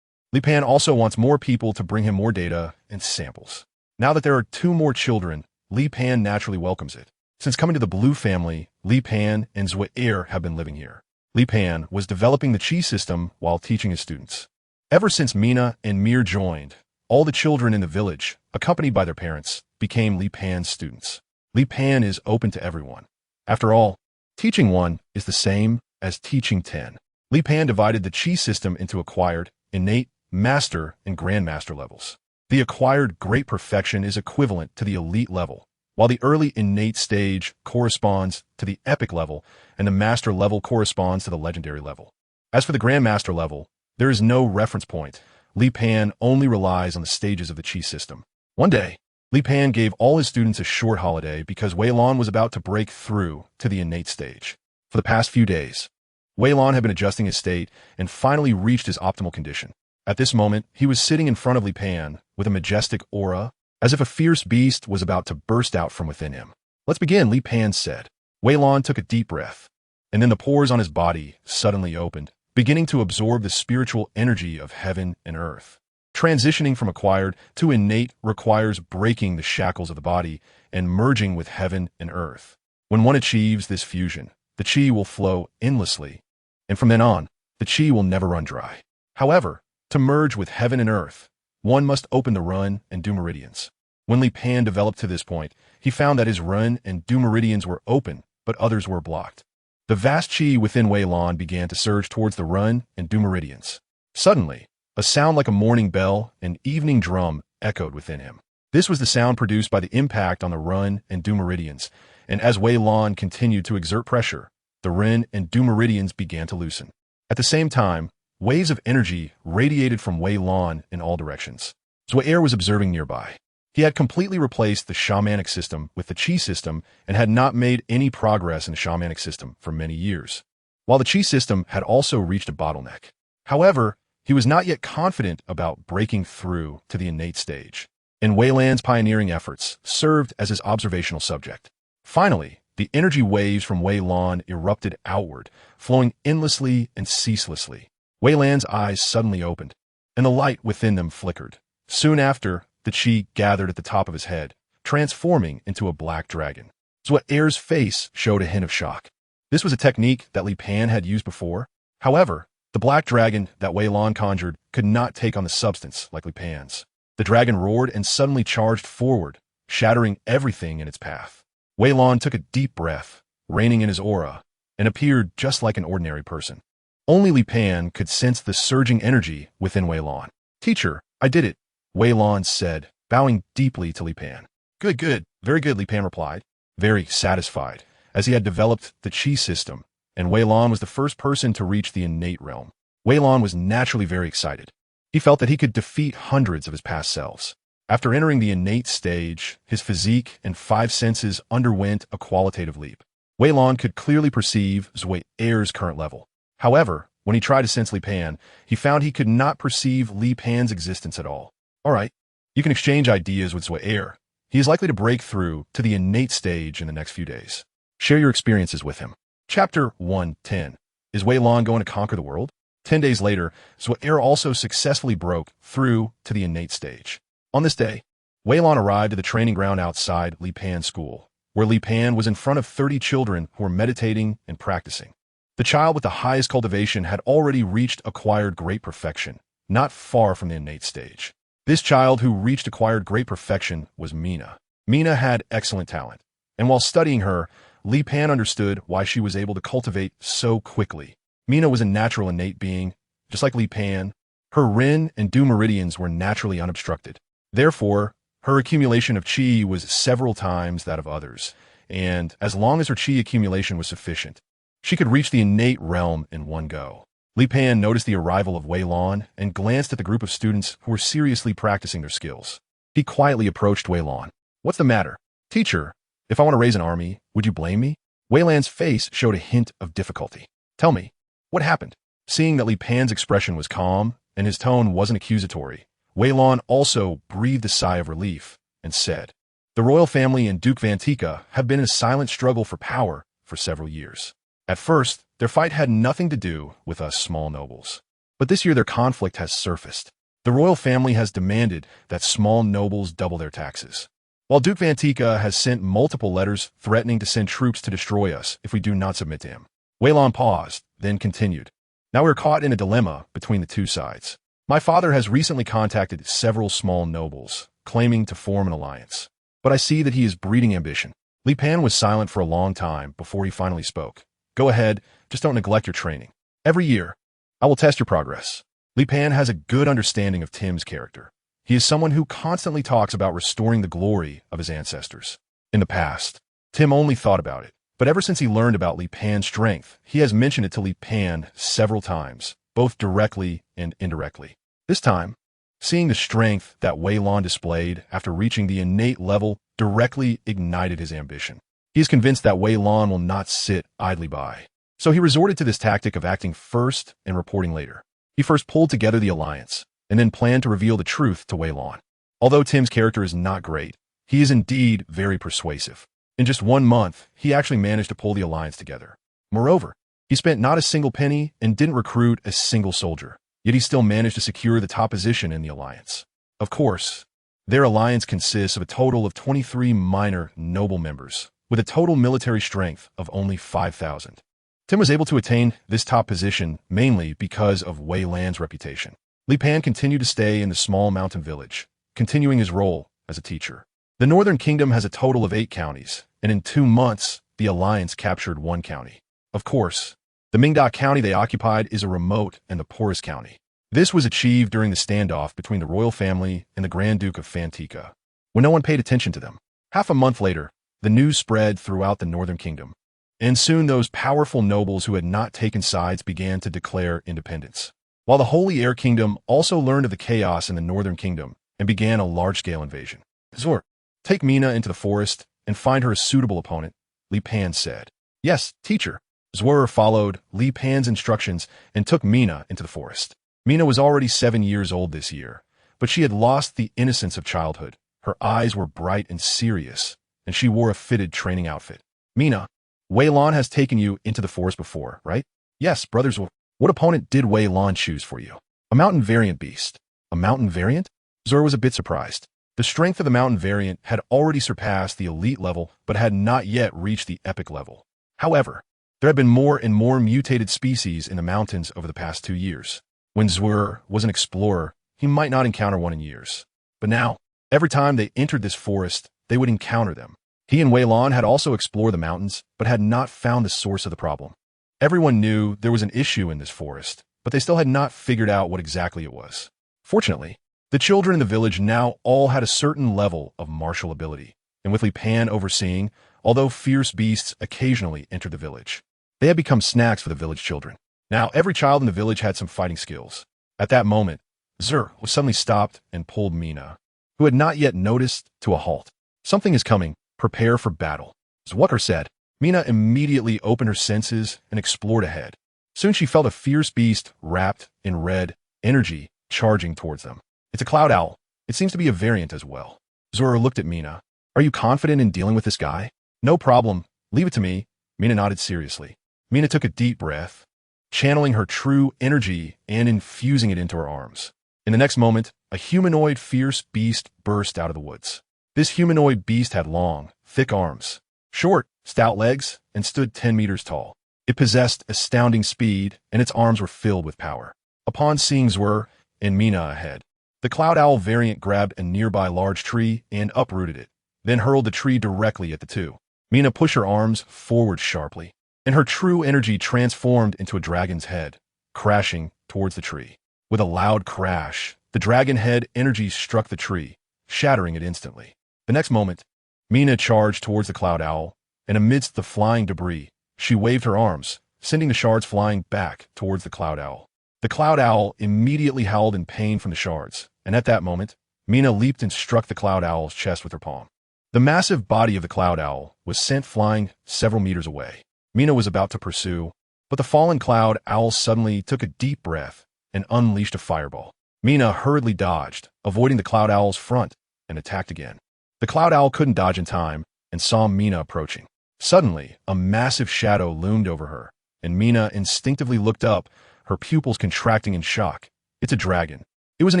Li Pan also wants more people to bring him more data and samples. Now that there are 2 more children, Li Pan naturally welcomes it. Since coming to the Blue family, Li Pan and Zhuang have been living here. Li Pan was developing the Chi system while teaching his students. Ever since Mina and Mir joined, all the children in the village, accompanied by their parents, became Li Pan's students. Li Pan is open to everyone. After all, teaching 1 is the same as teaching 10. Li Pan divided the Chi system into acquired, innate, master, and grandmaster levels. The acquired great perfection is equivalent to the elite level, while the early innate stage corresponds to the epic level and the master level corresponds to the legendary level. As for the grandmaster level, there is no reference point. Li Pan only relies on the stages of the Chi system. One day, Li Pan gave all his students a short holiday because Wei Lan was about to break through to the innate stage. For the past few days, Wei Lan had been adjusting his state and finally reached his optimal condition. At this moment, he was sitting in front of Li Pan with a majestic aura, as if a fierce beast was about to burst out from within him. Let's begin, Li Pan said. Wei Lan took a deep breath, and then the pores on his body suddenly opened, beginning to absorb the spiritual energy of heaven and earth. Transitioning from acquired to innate requires breaking the shackles of the body and merging with heaven and earth. When one achieves this fusion, the qi will flow endlessly, and from then on, the qi will never run dry. However, to merge with heaven and earth, one must open the run and du meridians. When Li Pan developed to this point, he found that his run and du meridians were open, but others were blocked. The vast qi within Wei Lan began to surge towards the run and du meridians. Suddenly, a sound like a morning bell and evening drum echoed within him. This was the sound produced by the impact on the run and du meridians, and as Wei Lan continued to exert pressure, the ren and du meridians began to loosen. At the same time, waves of energy radiated from Wei Lan in all directions. Zhuang was observing nearby. He had completely replaced the shamanic system with the qi system and had not made any progress in the shamanic system for many years, while the qi system had also reached a bottleneck. However, he was not yet confident about breaking through to the innate stage, and Wei Lan's pioneering efforts served as his observational subject. Finally, the energy waves from Wei Lan erupted outward, flowing endlessly and ceaselessly. Wei Lan's eyes suddenly opened, and the light within them flickered. Soon after, the qi gathered at the top of his head, transforming into a black dragon. Zhuang's face showed a hint of shock. This was a technique that Li Pan had used before. However, the black dragon that Wei Lan conjured could not take on the substance like Li Pan's. The dragon roared and suddenly charged forward, shattering everything in its path. Wei Lan took a deep breath, reining in his aura, and appeared just like an ordinary person. Only Li Pan could sense the surging energy within Wei Lan. "Teacher, I did it," Wei Lan said, bowing deeply to Li Pan. "Good, good, very good," Li Pan replied, very satisfied, as he had developed the qi system, and Wei Lan was the first person to reach the innate realm. Wei Lan was naturally very excited. He felt that he could defeat hundreds of his past selves. After entering the innate stage, his physique and five senses underwent a qualitative leap. Wei Lan could clearly perceive Zhuang's current level. However, when he tried to sense Li Pan, he found he could not perceive Li Pan's existence at all. "All right, you can exchange ideas with Zhuang. He is likely to break through to the innate stage in the next few days. Share your experiences with him." Chapter 110. Is Wei Lan going to conquer the world? 10 days later, Zhuang also successfully broke through to the innate stage. On this day, Wei Lan arrived at the training ground outside Li Pan's school, where Li Pan was in front of 30 children who were meditating and practicing. The child with the highest cultivation had already reached acquired great perfection, not far from the innate stage. This child who reached acquired great perfection was Mina. Mina had excellent talent, and while studying her, Li Pan understood why she was able to cultivate so quickly. Mina was a natural innate being, just like Li Pan. Her ren and du meridians were naturally unobstructed. Therefore, her accumulation of qi was several times that of others, and as long as her qi accumulation was sufficient, she could reach the innate realm in one go. Li Pan noticed the arrival of Wei Lan and glanced at the group of students who were seriously practicing their skills. He quietly approached Wei Lan. "What's the matter? Teacher, if I want to raise an army, would you blame me?" Wei Lan's face showed a hint of difficulty. "Tell me, what happened?" Seeing that Li Pan's expression was calm and his tone wasn't accusatory, Wei Lan also breathed a sigh of relief and said, "The royal family and Duke Vantika have been in a silent struggle for power for several years. At first, their fight had nothing to do with us small nobles. But this year their conflict has surfaced. The royal family has demanded that small nobles double their taxes, while Duke Vantika has sent multiple letters threatening to send troops to destroy us if we do not submit to him." Wei Lan paused, then continued. "Now we're caught in a dilemma between the two sides. My father has recently contacted several small nobles, claiming to form an alliance. But I see that he is breeding ambition." Li Pan was silent for a long time before he finally spoke. "Go ahead, just don't neglect your training. Every year, I will test your progress." Li Pan has a good understanding of Tim's character. He is someone who constantly talks about restoring the glory of his ancestors. In the past, Tim only thought about it, but ever since he learned about Li Pan's strength, he has mentioned it to Li Pan several times, both directly and indirectly. This time, seeing the strength that Wei Lan displayed after reaching the innate level directly ignited his ambition. He is convinced that Wei Lan will not sit idly by. So he resorted to this tactic of acting first and reporting later. He first pulled together the alliance, and then planned to reveal the truth to Wei Lan. Although Tim's character is not great, he is indeed very persuasive. In just 1 month, he actually managed to pull the alliance together. Moreover, he spent not a single penny and didn't recruit a single soldier. yet he still managed to secure the top position in the alliance. Of course, their alliance consists of a total of 23 minor noble members, with a total military strength of only 5,000. Tim was able to attain this top position mainly because of Wei Lan's reputation. Li Pan continued to stay in the small mountain village, continuing his role as a teacher. The Northern Kingdom has a total of 8 counties, and in 2 months, the alliance captured 1 county. Of course, the Mingda county they occupied is a remote and the poorest county. This was achieved during the standoff between the royal family and the Grand Duke of Fantica, when no one paid attention to them. Half a month later, the news spread throughout the Northern Kingdom, and soon those powerful nobles who had not taken sides began to declare independence. While the Holy Air Kingdom also learned of the chaos in the Northern Kingdom and began a large-scale invasion. Zor, take Mina into the forest and find her a suitable opponent, Li Pan said. Yes, teacher. Zor followed Li Pan's instructions and took Mina into the forest. Mina was already 7 years old this year, but she had lost the innocence of childhood. Her eyes were bright and serious, and she wore a fitted training outfit. Mina, Wei Lan has taken you into the forest before, right? Yes, brothers. What opponent did Wei Lan choose for you? A mountain variant beast. A mountain variant? Zor was a bit surprised. The strength of the mountain variant had already surpassed the elite level, but had not yet reached the epic level. However, there had been more and more mutated species in the mountains over the past 2 years. When Zwer was an explorer, he might not encounter one in years. But now, every time they entered this forest, they would encounter them. He and Wei Lan had also explored the mountains, but had not found the source of the problem. Everyone knew there was an issue in this forest, but they still had not figured out what exactly it was. Fortunately, the children in the village now all had a certain level of martial ability, and with Li Pan overseeing, although fierce beasts occasionally entered the village, they had become snacks for the village children. Now, every child in the village had some fighting skills. At that moment, Zur was suddenly stopped and pulled Mina, who had not yet noticed, to a halt. Something is coming. Prepare for battle. Zwucker said. Mina immediately opened her senses and explored ahead. Soon she felt a fierce beast wrapped in red energy charging towards them. It's a cloud owl. It seems to be a variant as well. Zora looked at Mina. Are you confident in dealing with this guy? No problem. Leave it to me. Mina nodded seriously. Mina took a deep breath, channeling her true energy and infusing it into her arms. In the next moment, a humanoid fierce beast burst out of the woods. This humanoid beast had long, thick arms, short, stout legs, and stood 10 meters tall. It possessed astounding speed, and its arms were filled with power. Upon seeing Zwir and Mina ahead, the cloud owl variant grabbed a nearby large tree and uprooted it, then hurled the tree directly at the two. Mina pushed her arms forward sharply, and her true energy transformed into a dragon's head, crashing towards the tree. With a loud crash, the dragon head energy struck the tree, shattering it instantly. The next moment, Mina charged towards the cloud owl, and amidst the flying debris, she waved her arms, sending the shards flying back towards the cloud owl. The cloud owl immediately howled in pain from the shards, and at that moment, Mina leaped and struck the cloud owl's chest with her palm. The massive body of the cloud owl was sent flying several meters away. Mina was about to pursue, but the fallen cloud owl suddenly took a deep breath and unleashed a fireball. Mina hurriedly dodged, avoiding the cloud owl's front, and attacked again. The cloud owl couldn't dodge in time and saw Mina approaching. Suddenly, a massive shadow loomed over her, and Mina instinctively looked up, her pupils contracting in shock. It's a dragon. It was an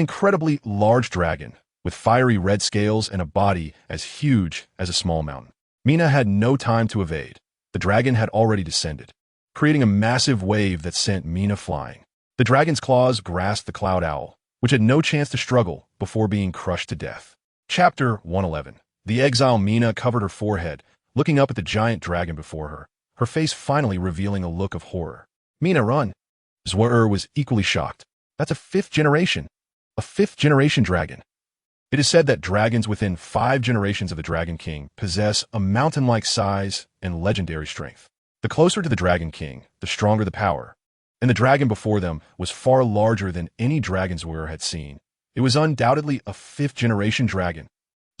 incredibly large dragon, with fiery red scales and a body as huge as a small mountain. Mina had no time to evade. The dragon had already descended, creating a massive wave that sent Mina flying. The dragon's claws grasped the cloud owl, which had no chance to struggle before being crushed to death. Chapter 111. The exile Mina covered her forehead, looking up at the giant dragon before her, her face finally revealing a look of horror. Mina, run! Zwir was equally shocked. That's a fifth generation dragon. It is said that dragons within 5 generations of the Dragon King possess a mountain-like size and legendary strength. The closer to the Dragon King, the stronger the power, and the dragon before them was far larger than any dragon Zwir had seen. It was undoubtedly a 5th-generation dragon.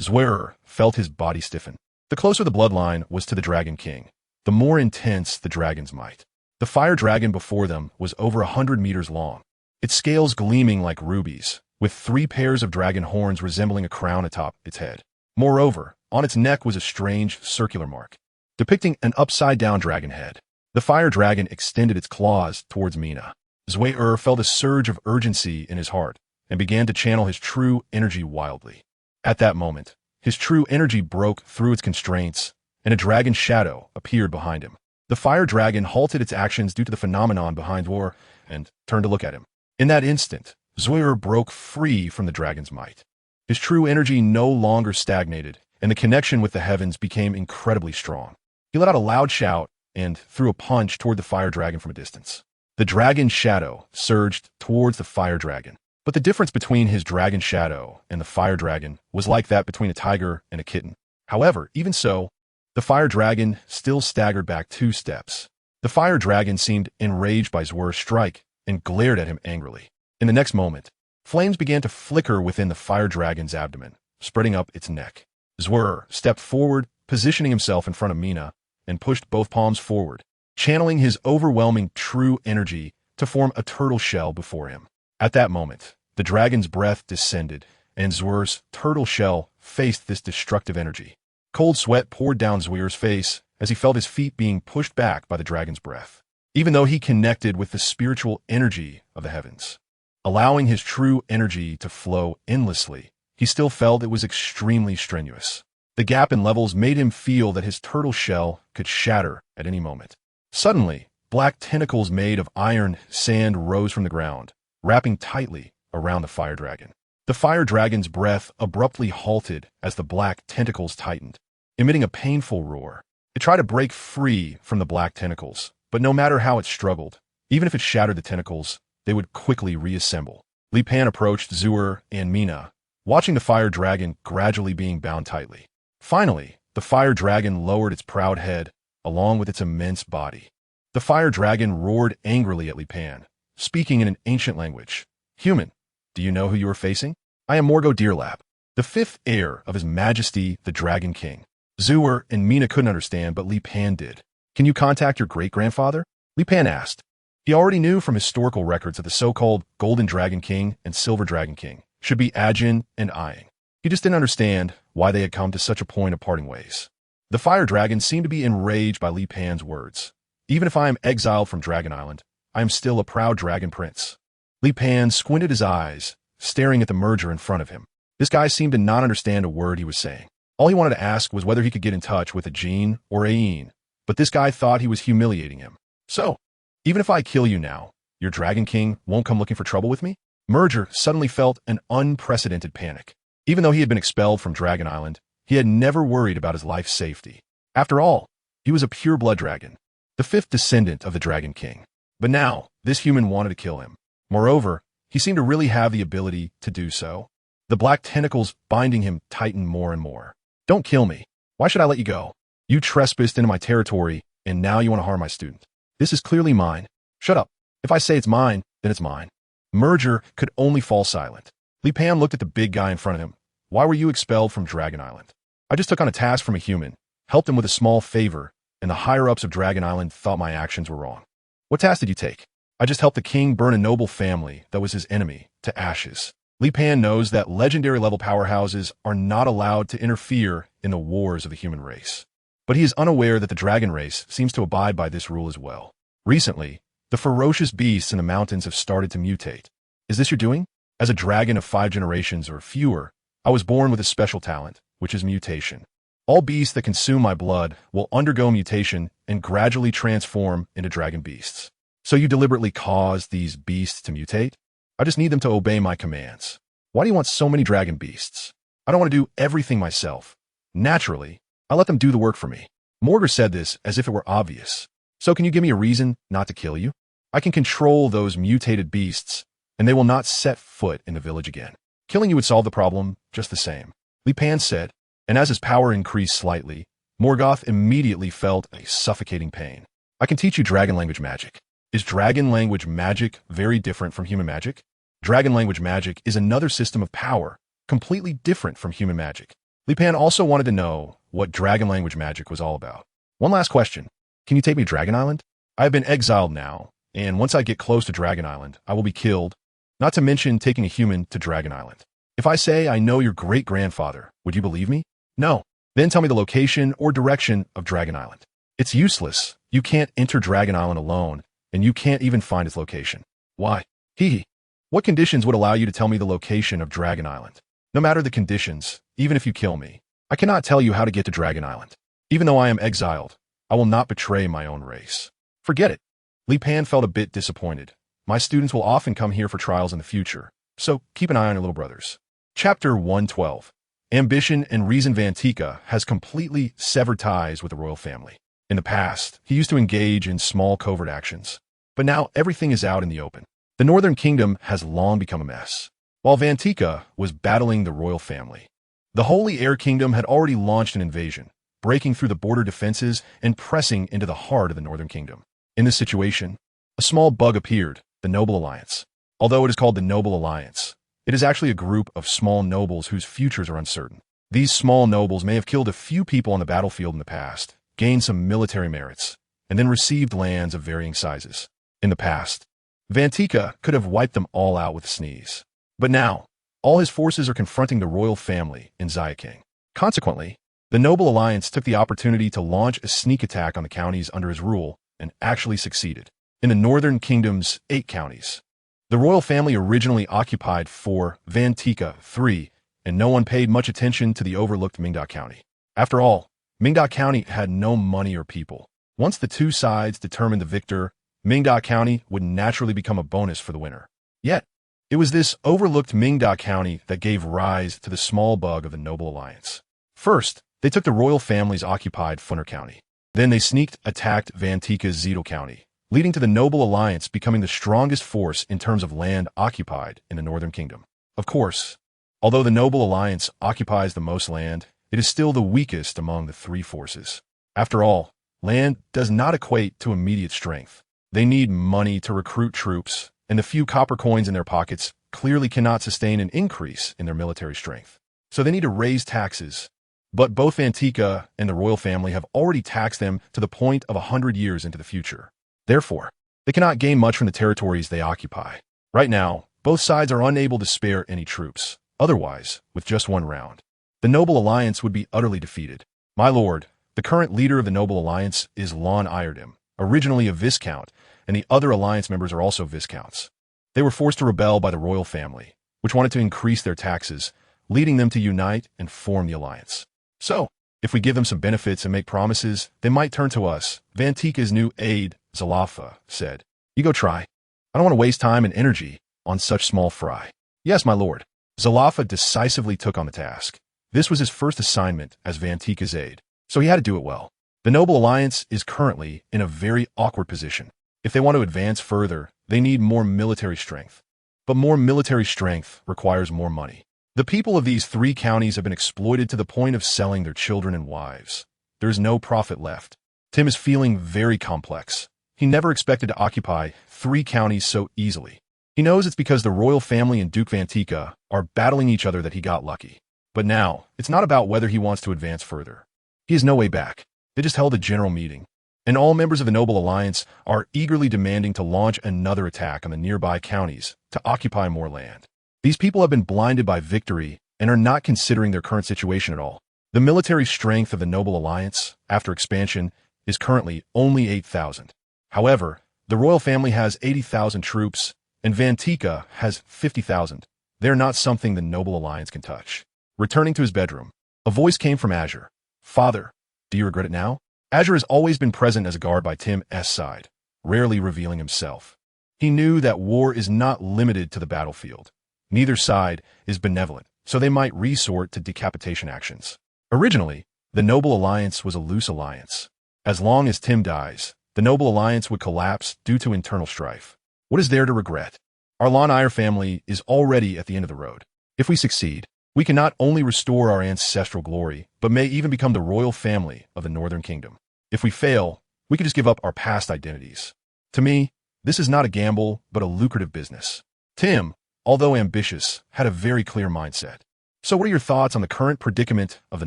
Zwir felt his body stiffen. The closer the bloodline was to the Dragon King, the more intense the dragon's might. The fire dragon before them was over 100 meters long, its scales gleaming like rubies, with 3 pairs of dragon horns resembling a crown atop its head. Moreover, on its neck was a strange circular mark, depicting an upside-down dragon head. The fire dragon extended its claws towards Mina. Zui felt a surge of urgency in his heart and began to channel his true energy wildly. At that moment, his true energy broke through its constraints, and a dragon shadow appeared behind him. The fire dragon halted its actions due to the phenomenon behind Zui and turned to look at him. In that instant, Zui broke free from the dragon's might. His true energy no longer stagnated, and the connection with the heavens became incredibly strong. He let out a loud shout and threw a punch toward the fire dragon from a distance. The dragon's shadow surged towards the fire dragon, but the difference between his dragon shadow and the fire dragon was like that between a tiger and a kitten. However, even so, the fire dragon still staggered back 2 steps. The fire dragon seemed enraged by Zui's strike and glared at him angrily. In the next moment, flames began to flicker within the fire dragon's abdomen, spreading up its neck. Zui stepped forward, positioning himself in front of Mina, and pushed both palms forward, channeling his overwhelming true energy to form a turtle shell before him. At that moment, the dragon's breath descended, and Zui's turtle shell faced this destructive energy. Cold sweat poured down Zui's face as he felt his feet being pushed back by the dragon's breath. Even though he connected with the spiritual energy of the heavens, allowing his true energy to flow endlessly, he still felt it was extremely strenuous. The gap in levels made him feel that his turtle shell could shatter at any moment. Suddenly, black tentacles made of iron sand rose from the ground, wrapping tightly around the fire dragon. The fire dragon's breath abruptly halted as the black tentacles tightened, emitting a painful roar. It tried to break free from the black tentacles, but no matter how it struggled, even if it shattered the tentacles, they would quickly reassemble. Li Pan approached Zui and Mina, watching the fire dragon gradually being bound tightly. Finally, the fire dragon lowered its proud head, along with its immense body. The fire dragon roared angrily at Li Pan, speaking in an ancient language. "Human, do you know who you are facing? I am Morgo Deerlap, the 5th heir of His Majesty the Dragon King." Zui and Mina couldn't understand, but Li Pan did. "Can you contact your great-grandfather?" Li Pan asked. He already knew from historical records that the so-called Golden Dragon King and Silver Dragon King should be Ajin and Aying. He just didn't understand why they had come to such a point of parting ways. The fire dragon seemed to be enraged by Li Pan's words. "Even if I am exiled from Dragon Island, I am still a proud dragon prince." Li Pan squinted his eyes, staring at the merger in front of him. This guy seemed to not understand a word he was saying. All he wanted to ask was whether he could get in touch with Ajin or Ayin, but this guy thought he was humiliating him. "So, even if I kill you now, your Dragon King won't come looking for trouble with me?" Merger suddenly felt an unprecedented panic. Even though he had been expelled from Dragon Island, he had never worried about his life's safety. After all, he was a pure-blood dragon, the 5th descendant of the Dragon King. But now, this human wanted to kill him. Moreover, he seemed to really have the ability to do so. The black tentacles binding him tightened more and more. "Don't kill me. Why should I let you go? You trespassed into my territory, and now you want to harm my student. This is clearly mine. Shut up. If I say it's mine, then it's mine." Merger could only fall silent. Li Pan looked at the big guy in front of him. "Why were you expelled from Dragon Island?" "I just took on a task from a human, helped him with a small favor, and the higher-ups of Dragon Island thought my actions were wrong." "What task did you take?" "I just helped the king burn a noble family that was his enemy to ashes." Li Pan knows that legendary-level powerhouses are not allowed to interfere in the wars of the human race. But he is unaware that the dragon race seems to abide by this rule as well. Recently, the ferocious beasts in the mountains have started to mutate. "Is this your doing?" "As a dragon of 5 generations or fewer, I was born with a special talent, which is mutation. All beasts that consume my blood will undergo mutation and gradually transform into dragon beasts." "So you deliberately caused these beasts to mutate?" "I just need them to obey my commands." "Why do you want so many dragon beasts?" "I don't want to do everything myself. Naturally, I let them do the work for me." Morger said this as if it were obvious. "So can you give me a reason not to kill you? I can control those mutated beasts, and they will not set foot in the village again. Killing you would solve the problem just the same." Li Pan said, and as his power increased slightly, Morgoth immediately felt a suffocating pain. "I can teach you dragon language magic." "Is dragon language magic very different from human magic?" "Dragon language magic is another system of power, completely different from human magic." Li Pan also wanted to know what dragon language magic was all about. "One last question. Can you take me to Dragon Island? I have been exiled now, and once I get close to Dragon Island, I will be killed, not to mention taking a human to Dragon Island. If I say I know your great-grandfather, would you believe me?" "No." "Then tell me the location or direction of Dragon Island." "It's useless. You can't enter Dragon Island alone, and you can't even find its location." Why? Hee. What conditions would allow you to tell me the location of Dragon Island? No matter the conditions, even if you kill me, I cannot tell you how to get to Dragon Island. Even though I am exiled, I will not betray my own race. Forget it. Li Pan felt a bit disappointed. My students will often come here for trials in the future, so keep an eye on your little brothers. Chapter 112. Ambition and reason. Vantika has completely severed ties with the royal family. In the past, he used to engage in small covert actions, but now everything is out in the open. The Northern Kingdom has long become a mess. While Vantika was battling the royal family, the Holy Air Kingdom had already launched an invasion, breaking through the border defenses and pressing into the heart of the Northern Kingdom. In this situation, a small bug appeared, the Noble Alliance. Although it is called the Noble Alliance, it is actually a group of small nobles whose futures are uncertain. These small nobles may have killed a few people on the battlefield in the past, gained some military merits, and then received lands of varying sizes. In the past, Vantika could have wiped them all out with a sneeze. But now, all his forces are confronting the royal family in Dazhuang. Consequently, the Noble Alliance took the opportunity to launch a sneak attack on the counties under his rule and actually succeeded. In the Northern Kingdom's 8 counties, the royal family originally occupied 4, Vantika 3, and no one paid much attention to the overlooked Mingda County. After all, Mingda County had no money or people. Once the two sides determined the victor, Mingda County would naturally become a bonus for the winner. Yet, it was this overlooked Mingda County that gave rise to the small bug of the Noble Alliance. First, they took the royal family's occupied Funner County. Then they sneaked attacked Vantika's Zito County, leading to the Noble Alliance becoming the strongest force in terms of land occupied in the Northern Kingdom. Of course, although the Noble Alliance occupies the most land, it is still the weakest among the 3 forces. After all, land does not equate to immediate strength. They need money to recruit troops, and the few copper coins in their pockets clearly cannot sustain an increase in their military strength. So they need to raise taxes. But both Vantika and the royal family have already taxed them to the point of 100 years into the future. Therefore, they cannot gain much from the territories they occupy. Right now, both sides are unable to spare any troops. Otherwise, with just one round, the Noble Alliance would be utterly defeated. My lord, the current leader of the Noble Alliance is Lon Iredem, originally a Viscount, and the other alliance members are also Viscounts. They were forced to rebel by the royal family, which wanted to increase their taxes, leading them to unite and form the alliance. So, if we give them some benefits and make promises, they might turn to us, Vantika's new aide, Zalafa, said. You go try. I don't want to waste time and energy on such small fry. Yes, my lord. Zalafa decisively took on the task. This was his first assignment as Vantika's aide, so he had to do it well. The Noble Alliance is currently in a very awkward position. If they want to advance further, they need more military strength. But more military strength requires more money. The people of these 3 counties have been exploited to the point of selling their children and wives. There is no profit left. Tim is feeling very complex. He never expected to occupy 3 counties so easily. He knows it's because the royal family and Duke Vantika are battling each other that he got lucky. But now, it's not about whether he wants to advance further. He has no way back. They just held a general meeting, and all members of the Noble Alliance are eagerly demanding to launch another attack on the nearby counties to occupy more land. These people have been blinded by victory and are not considering their current situation at all. The military strength of the Noble Alliance, after expansion, is currently only 8,000. However, the royal family has 80,000 troops, and Vantika has 50,000. They're not something the Noble Alliance can touch. Returning to his bedroom, a voice came from Azure. Father, do you regret it now? Azure has always been present as a guard by Tim's side, rarely revealing himself. He knew that war is not limited to the battlefield. Neither side is benevolent, so they might resort to decapitation actions. Originally, the Noble Alliance was a loose alliance. As long as Tim dies, the Noble Alliance would collapse due to internal strife. What is there to regret? Our Lon Iyer family is already at the end of the road. If we succeed, we can not only restore our ancestral glory, but may even become the royal family of the Northern Kingdom. If we fail, we can just give up our past identities. To me, this is not a gamble, but a lucrative business. Tim, although ambitious, had a very clear mindset. So what are your thoughts on the current predicament of the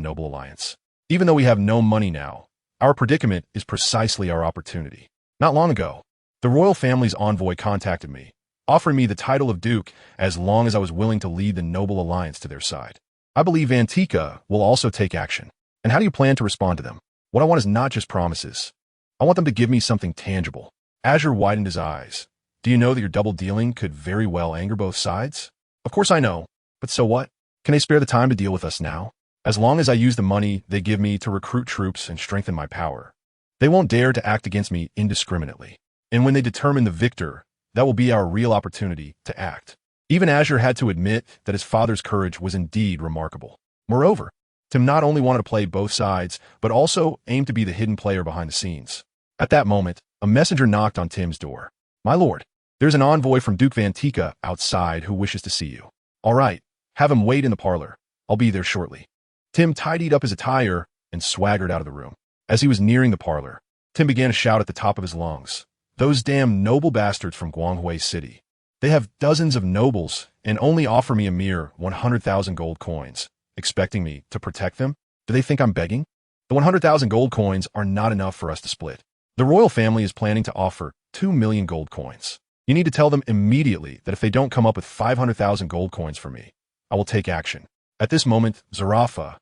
Noble Alliance? Even though we have no money now, our predicament is precisely our opportunity. Not long ago, the royal family's envoy contacted me, offering me the title of Duke as long as I was willing to lead the Noble Alliance to their side. I believe Vantika will also take action. And how do you plan to respond to them? What I want is not just promises. I want them to give me something tangible. Azure widened his eyes. Do you know that your double dealing could very well anger both sides? Of course I know, but so what? Can they spare the time to deal with us now? As long as I use the money they give me to recruit troops and strengthen my power, they won't dare to act against me indiscriminately. And when they determine the victor, that will be our real opportunity to act. Even Azure had to admit that his father's courage was indeed remarkable. Moreover, Tim not only wanted to play both sides, but also aimed to be the hidden player behind the scenes. At that moment, a messenger knocked on Tim's door. "My lord, there's an envoy from Duke Vantika outside who wishes to see you." "All right, have him wait in the parlor. I'll be there shortly." Tim tidied up his attire and swaggered out of the room. As he was nearing the parlor, Tim began to shout at the top of his lungs, "Those damn noble bastards from Guanghui City. They have dozens of nobles and only offer me a mere 100,000 gold coins, expecting me to protect them? Do they think I'm begging? The 100,000 gold coins are not enough for us to split. The royal family is planning to offer 2 million gold coins. You need to tell them immediately that if they don't come up with 500,000 gold coins for me, I will take action." At this moment, Zarafa,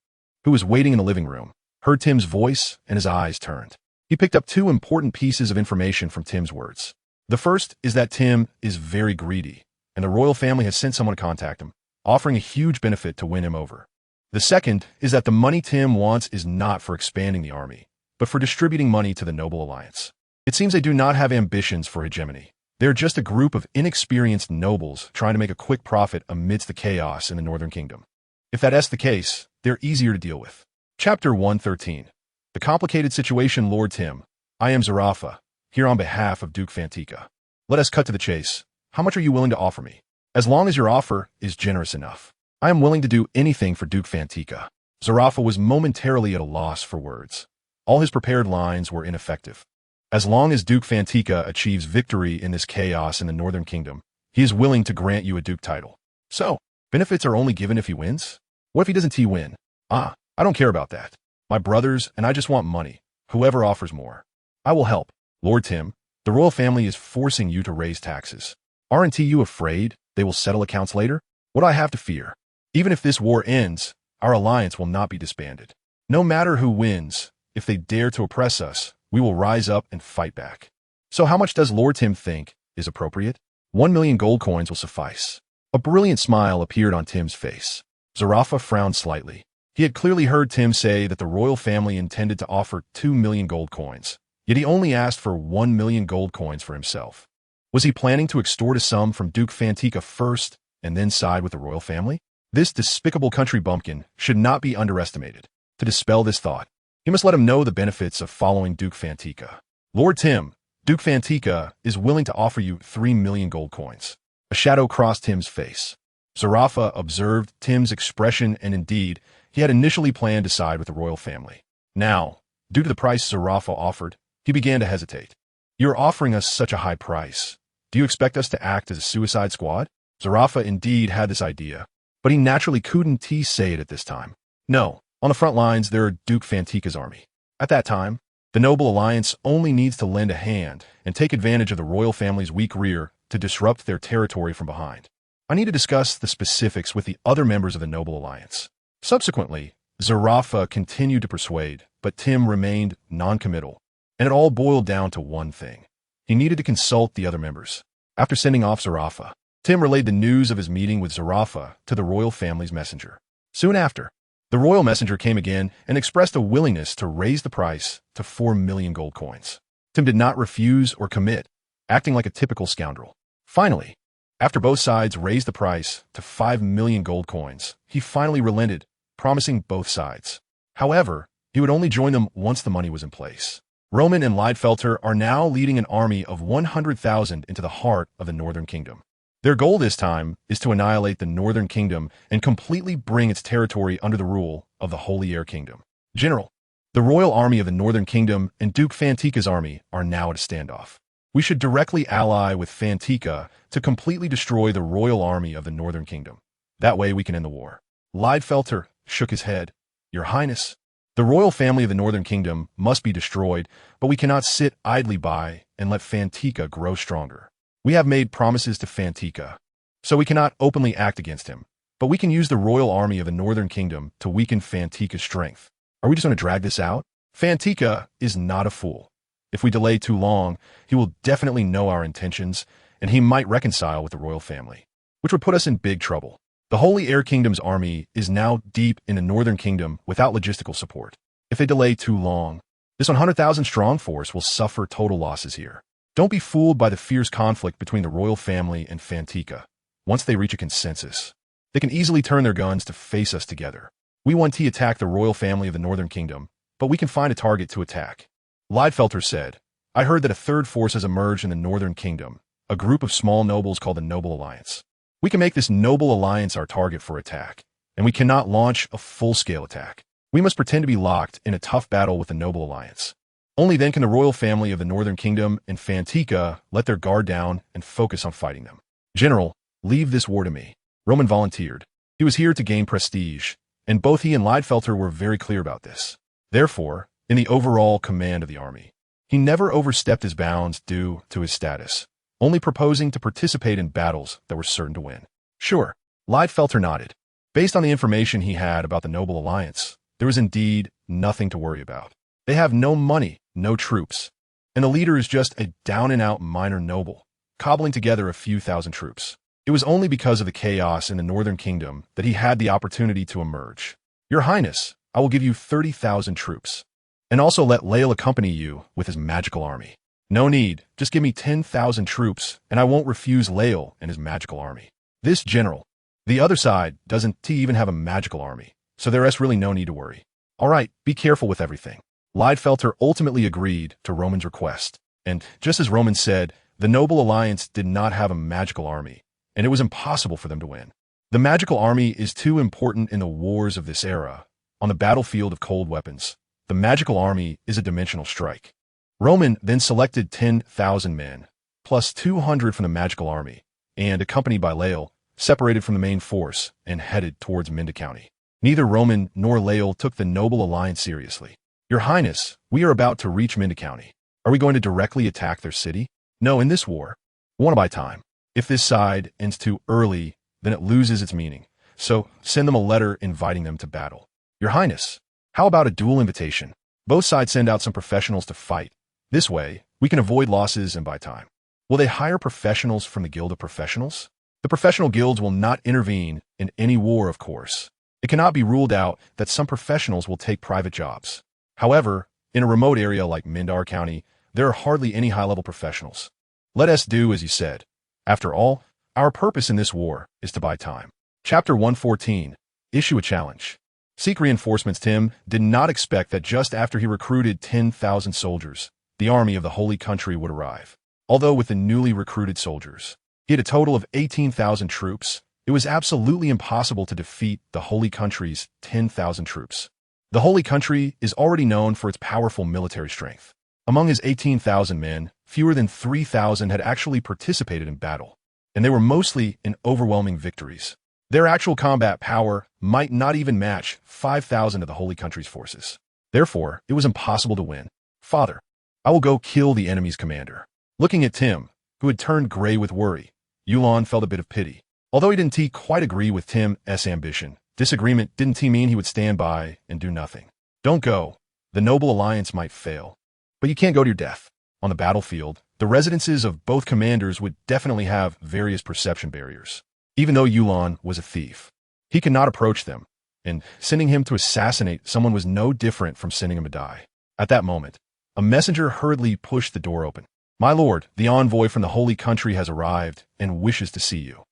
who was waiting in the living room, heard Tim's voice and his eyes turned. He picked up two important pieces of information from Tim's words. The first is that Tim is very greedy, and the royal family has sent someone to contact him, offering a huge benefit to win him over. The second is that the money Tim wants is not for expanding the army, but for distributing money to the Noble Alliance. It seems they do not have ambitions for hegemony. They're just a group of inexperienced nobles trying to make a quick profit amidst the chaos in the Northern Kingdom. If that's the case, they're easier to deal with. Chapter 113. The complicated situation. Lord Tim, I am Zarafa, here on behalf of Duke Vantika. Let us cut to the chase. How much are you willing to offer me? As long as your offer is generous enough, I am willing to do anything for Duke Vantika. Zarafa was momentarily at a loss for words. All his prepared lines were ineffective. As long as Duke Vantika achieves victory in this chaos in the Northern Kingdom, he is willing to grant you a Duke title. So, benefits are only given if he wins? What if he doesn't win? I don't care about that. My brothers and I just want money. Whoever offers more, I will help. Lord Tim, the royal family is forcing you to raise taxes. Aren't you afraid they will settle accounts later? What do I have to fear? Even if this war ends, our alliance will not be disbanded. No matter who wins, if they dare to oppress us, we will rise up and fight back. So how much does Lord Tim think is appropriate? 1 million gold coins will suffice. A brilliant smile appeared on Tim's face. Zarafa frowned slightly. He had clearly heard Tim say that the royal family intended to offer 2 million gold coins, yet he only asked for 1 million gold coins for himself. Was he planning to extort a sum from Duke Vantika first and then side with the royal family? This despicable country bumpkin should not be underestimated. To dispel this thought, he must let him know the benefits of following Duke Vantika. Lord Tim, Duke Vantika is willing to offer you 3 million gold coins. A shadow crossed Tim's face. Zarafa observed Tim's expression, and indeed, he had initially planned to side with the royal family. Now, due to the price Zarafa offered, he began to hesitate. You're offering us such a high price. Do you expect us to act as a suicide squad? Zarafa indeed had this idea, but he naturally couldn't say it at this time. No, on the front lines there are Duke Vantika's army. At that time, the Noble Alliance only needs to lend a hand and take advantage of the royal family's weak rear to disrupt their territory from behind. I need to discuss the specifics with the other members of the Noble Alliance. Subsequently, Zarafa continued to persuade, but Tim remained non-committal, and it all boiled down to one thing. He needed to consult the other members. After sending off Zarafa, Tim relayed the news of his meeting with Zarafa to the royal family's messenger. Soon after, the royal messenger came again and expressed a willingness to raise the price to 4 million gold coins. Tim did not refuse or commit, acting like a typical scoundrel. Finally, after both sides raised the price to 5 million gold coins, he finally relented, promising both sides. However, he would only join them once the money was in place. Roman and Leidfelter are now leading an army of 100,000 into the heart of the Northern Kingdom. Their goal this time is to annihilate the Northern Kingdom and completely bring its territory under the rule of the Holy Air Kingdom. General, the royal army of the Northern Kingdom and Duke Vantika's army are now at a standoff. We should directly ally with Vantika to completely destroy the royal army of the Northern Kingdom. That way we can end the war. Leidfelter shook his head. Your Highness, the royal family of the Northern Kingdom must be destroyed, but we cannot sit idly by and let Vantika grow stronger. We have made promises to Vantika, so we cannot openly act against him, but we can use the royal army of the Northern Kingdom to weaken Vantika's strength. Are we just going to drag this out? Vantika is not a fool. If we delay too long, he will definitely know our intentions, and he might reconcile with the royal family, which would put us in big trouble. The Holy Air Kingdom's army is now deep in the Northern Kingdom without logistical support. If they delay too long, this 100,000-strong force will suffer total losses here. Don't be fooled by the fierce conflict between the royal family and Fantica. Once they reach a consensus, they can easily turn their guns to face us together. We want to attack the royal family of the Northern Kingdom, but we can find a target to attack. Liedfelter said, I heard that a third force has emerged in the Northern Kingdom, a group of small nobles called the Noble Alliance. We can make this Noble Alliance our target for attack, and we cannot launch a full-scale attack. We must pretend to be locked in a tough battle with the Noble Alliance. Only then can the royal family of the Northern Kingdom and Fantica let their guard down and focus on fighting them. General, leave this war to me. Roman volunteered. He was here to gain prestige, and both he and Liedfelter were very clear about this. Therefore, in the overall command of the army, he never overstepped his bounds due to his status, only proposing to participate in battles that were certain to win. Sure, Liedfelter nodded. Based on the information he had about the Noble Alliance, there was indeed nothing to worry about. They have no money, no troops, and the leader is just a down-and-out minor noble, cobbling together a few thousand troops. It was only because of the chaos in the Northern Kingdom that he had the opportunity to emerge. Your Highness, I will give you 30,000 troops, and also let Lael accompany you with his magical army. No need, just give me 10,000 troops, and I won't refuse Lael and his magical army. This general. The other side doesn't even have a magical army, so there is really no need to worry. All right, be careful with everything. Liedfelter ultimately agreed to Roman's request, and just as Roman said, the Noble Alliance did not have a magical army, and it was impossible for them to win. The magical army is too important in the wars of this era. On the battlefield of cold weapons, the magical army is a dimensional strike. Roman then selected 10,000 men, plus 200 from the magical army, and, accompanied by Lael, separated from the main force and headed towards Minda County. Neither Roman nor Lael took the Noble Alliance seriously. Your Highness, we are about to reach Minda County. Are we going to directly attack their city? No, in this war, we want to buy time. If this side ends too early, then it loses its meaning. So send them a letter inviting them to battle. Your Highness, how about a duel invitation? Both sides send out some professionals to fight. This way, we can avoid losses and buy time. Will they hire professionals from the Guild of Professionals? The professional guilds will not intervene in any war, of course. It cannot be ruled out that some professionals will take private jobs. However, in a remote area like Mindar County, there are hardly any high-level professionals. Let us do as you said. After all, our purpose in this war is to buy time. Chapter 114. Issue a challenge. Seek reinforcements. Tim did not expect that just after he recruited 10,000 soldiers, the army of the Holy Country would arrive. Although with the newly recruited soldiers, he had a total of 18,000 troops, it was absolutely impossible to defeat the Holy Country's 10,000 troops. The Holy Country is already known for its powerful military strength. Among his 18,000 men, fewer than 3,000 had actually participated in battle, and they were mostly in overwhelming victories. Their actual combat power might not even match 5,000 of the Holy Country's forces. Therefore, it was impossible to win. Father, I will go kill the enemy's commander. Looking at Tim, who had turned gray with worry, Yulon felt a bit of pity. Although he didn't quite agree with Tim's ambition, disagreement didn't mean he would stand by and do nothing. Don't go. The Noble Alliance might fail. But you can't go to your death. On the battlefield, the residences of both commanders would definitely have various perception barriers. Even though Yulon was a thief, he could not approach them, and sending him to assassinate someone was no different from sending him to die. At that moment, a messenger hurriedly pushed the door open. My lord, the envoy from the Holy Country has arrived and wishes to see you.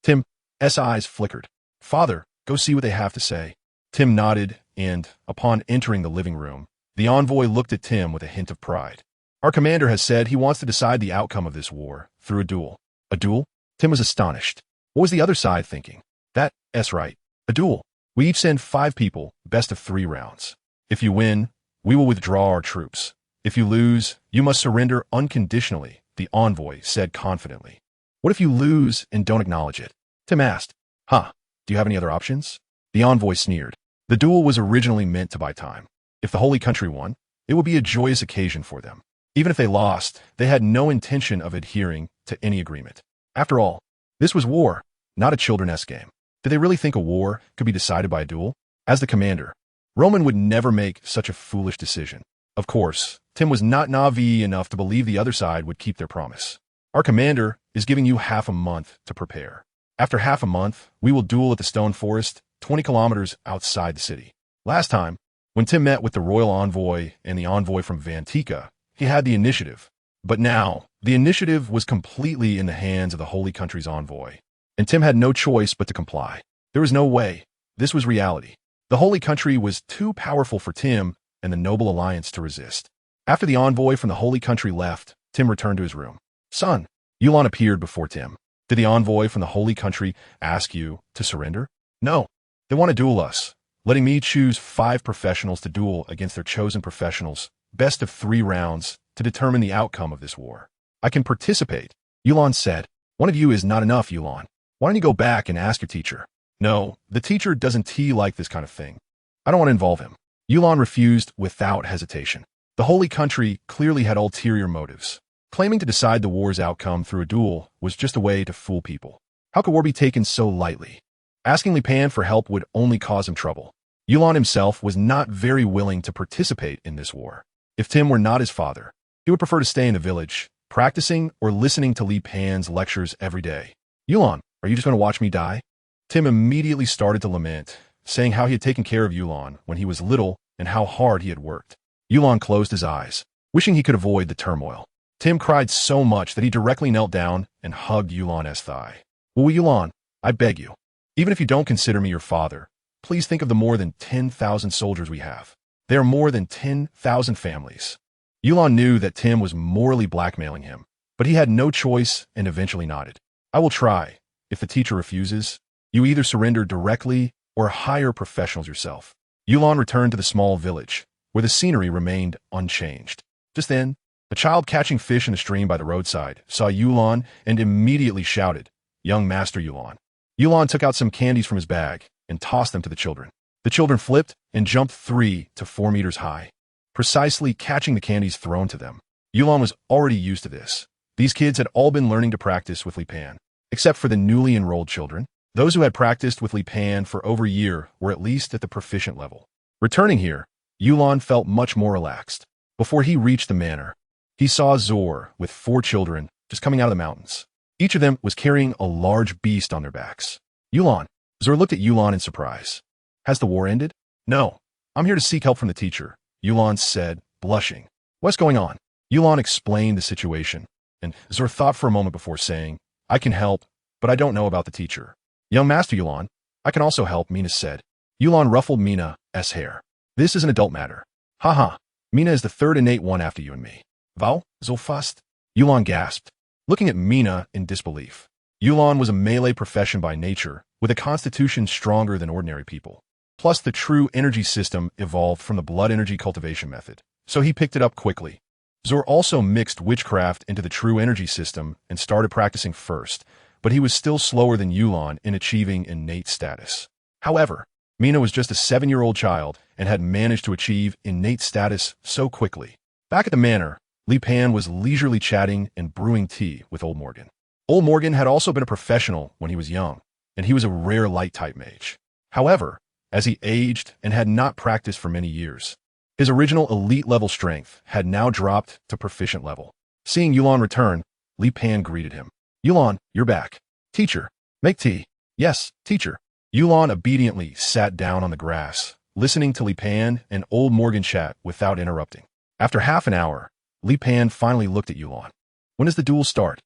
Tim's eyes flickered. Father, go see what they have to say. Tim nodded, and, upon entering the living room, the envoy looked at Tim with a hint of pride. Our commander has said he wants to decide the outcome of this war through a duel. A duel? Tim was astonished. What was the other side thinking? That's right. A duel. We each send 5 people, best of 3 rounds. If you win, we will withdraw our troops. If you lose, you must surrender unconditionally, the envoy said confidently. What if you lose and don't acknowledge it? Tim asked. Do you have any other options? The envoy sneered. The duel was originally meant to buy time. If the Holy Country won, it would be a joyous occasion for them. Even if they lost, they had no intention of adhering to any agreement. After all, this was war, not a children's game. Did they really think a war could be decided by a duel? As the commander, Roman would never make such a foolish decision. Of course, Tim was not naive enough to believe the other side would keep their promise. Our commander is giving you half a month to prepare. After half a month, we will duel at the stone forest, 20 kilometers outside the city. Last time, when Tim met with the royal envoy and the envoy from Vantika, he had the initiative. But now, the initiative was completely in the hands of the Holy Country's envoy, and Tim had no choice but to comply. There was no way. This was reality. The Holy Country was too powerful for Tim and the Noble Alliance to resist. After the envoy from the Holy Country left, Tim returned to his room. Son, Yulon appeared before Tim. Did the envoy from the Holy Country ask you to surrender? No. They want to duel us, letting me choose 5 professionals to duel against their chosen professionals, best of 3 rounds, to determine the outcome of this war. I can participate, Yulon said. One of you is not enough, Yulon. Why don't you go back and ask your teacher? No, the teacher doesn't like this kind of thing. I don't want to involve him. Yulon refused without hesitation. The Holy Country clearly had ulterior motives. Claiming to decide the war's outcome through a duel was just a way to fool people. How could war be taken so lightly? Asking Li Pan for help would only cause him trouble. Yulon himself was not very willing to participate in this war. If Tim were not his father, he would prefer to stay in the village, practicing or listening to Li Pan's lectures every day. Yulon, are you just going to watch me die? Tim immediately started to lament, saying how he had taken care of Yulon when he was little and how hard he had worked. Yulon closed his eyes, wishing he could avoid the turmoil. Tim cried so much that he directly knelt down and hugged Yulon's thigh. Well, Yulon, I beg you, even if you don't consider me your father, please think of the more than 10,000 soldiers we have. There are more than 10,000 families. Yulon knew that Tim was morally blackmailing him, but he had no choice and eventually nodded. I will try. If the teacher refuses, you either surrender directly or hire professionals yourself. Yulon returned to the small village, where the scenery remained unchanged. Just then, a child catching fish in a stream by the roadside saw Yulon and immediately shouted, "Young Master Yulon." Yulon took out some candies from his bag and tossed them to the children. The children flipped and jumped 3 to 4 meters high, precisely catching the candies thrown to them. Yulon was already used to this. These kids had all been learning to practice with Li Pan, except for the newly enrolled children. Those who had practiced with Li Pan for over a year were at least at the proficient level. Returning here, Yulon felt much more relaxed. Before he reached the manor, he saw Zor with 4 children just coming out of the mountains. Each of them was carrying a large beast on their backs. Yulon. Zor looked at Yulon in surprise. Has the war ended? No. I'm here to seek help from the teacher, Yulon said, blushing. What's going on? Yulon explained the situation, and Zor thought for a moment before saying, I can help, but I don't know about the teacher. Young Master Yulon, I can also help, Mina said. Yulon ruffled Mina's hair. This is an adult matter. Haha, Mina is the 3rd innate one after you and me. Val, so fast? Yulon gasped, looking at Mina in disbelief. Yulon was a melee profession by nature, with a constitution stronger than ordinary people. Plus, the true energy system evolved from the blood energy cultivation method, so he picked it up quickly. Zor also mixed witchcraft into the true energy system and started practicing first, but he was still slower than Yulon in achieving innate status. However, Mina was just a 7-year-old child and had managed to achieve innate status so quickly. Back at the manor, Li Pan was leisurely chatting and brewing tea with Old Morgan. Old Morgan had also been a professional when he was young, and he was a rare light-type mage. However, as he aged and had not practiced for many years, his original elite-level strength had now dropped to proficient level. Seeing Yulon return, Li Pan greeted him. Yulon, you're back. Teacher, make tea. Yes, teacher. Yulon obediently sat down on the grass, listening to Li Pan and Old Morgan chat without interrupting. After half an hour, Li Pan finally looked at Yulon. When does the duel start?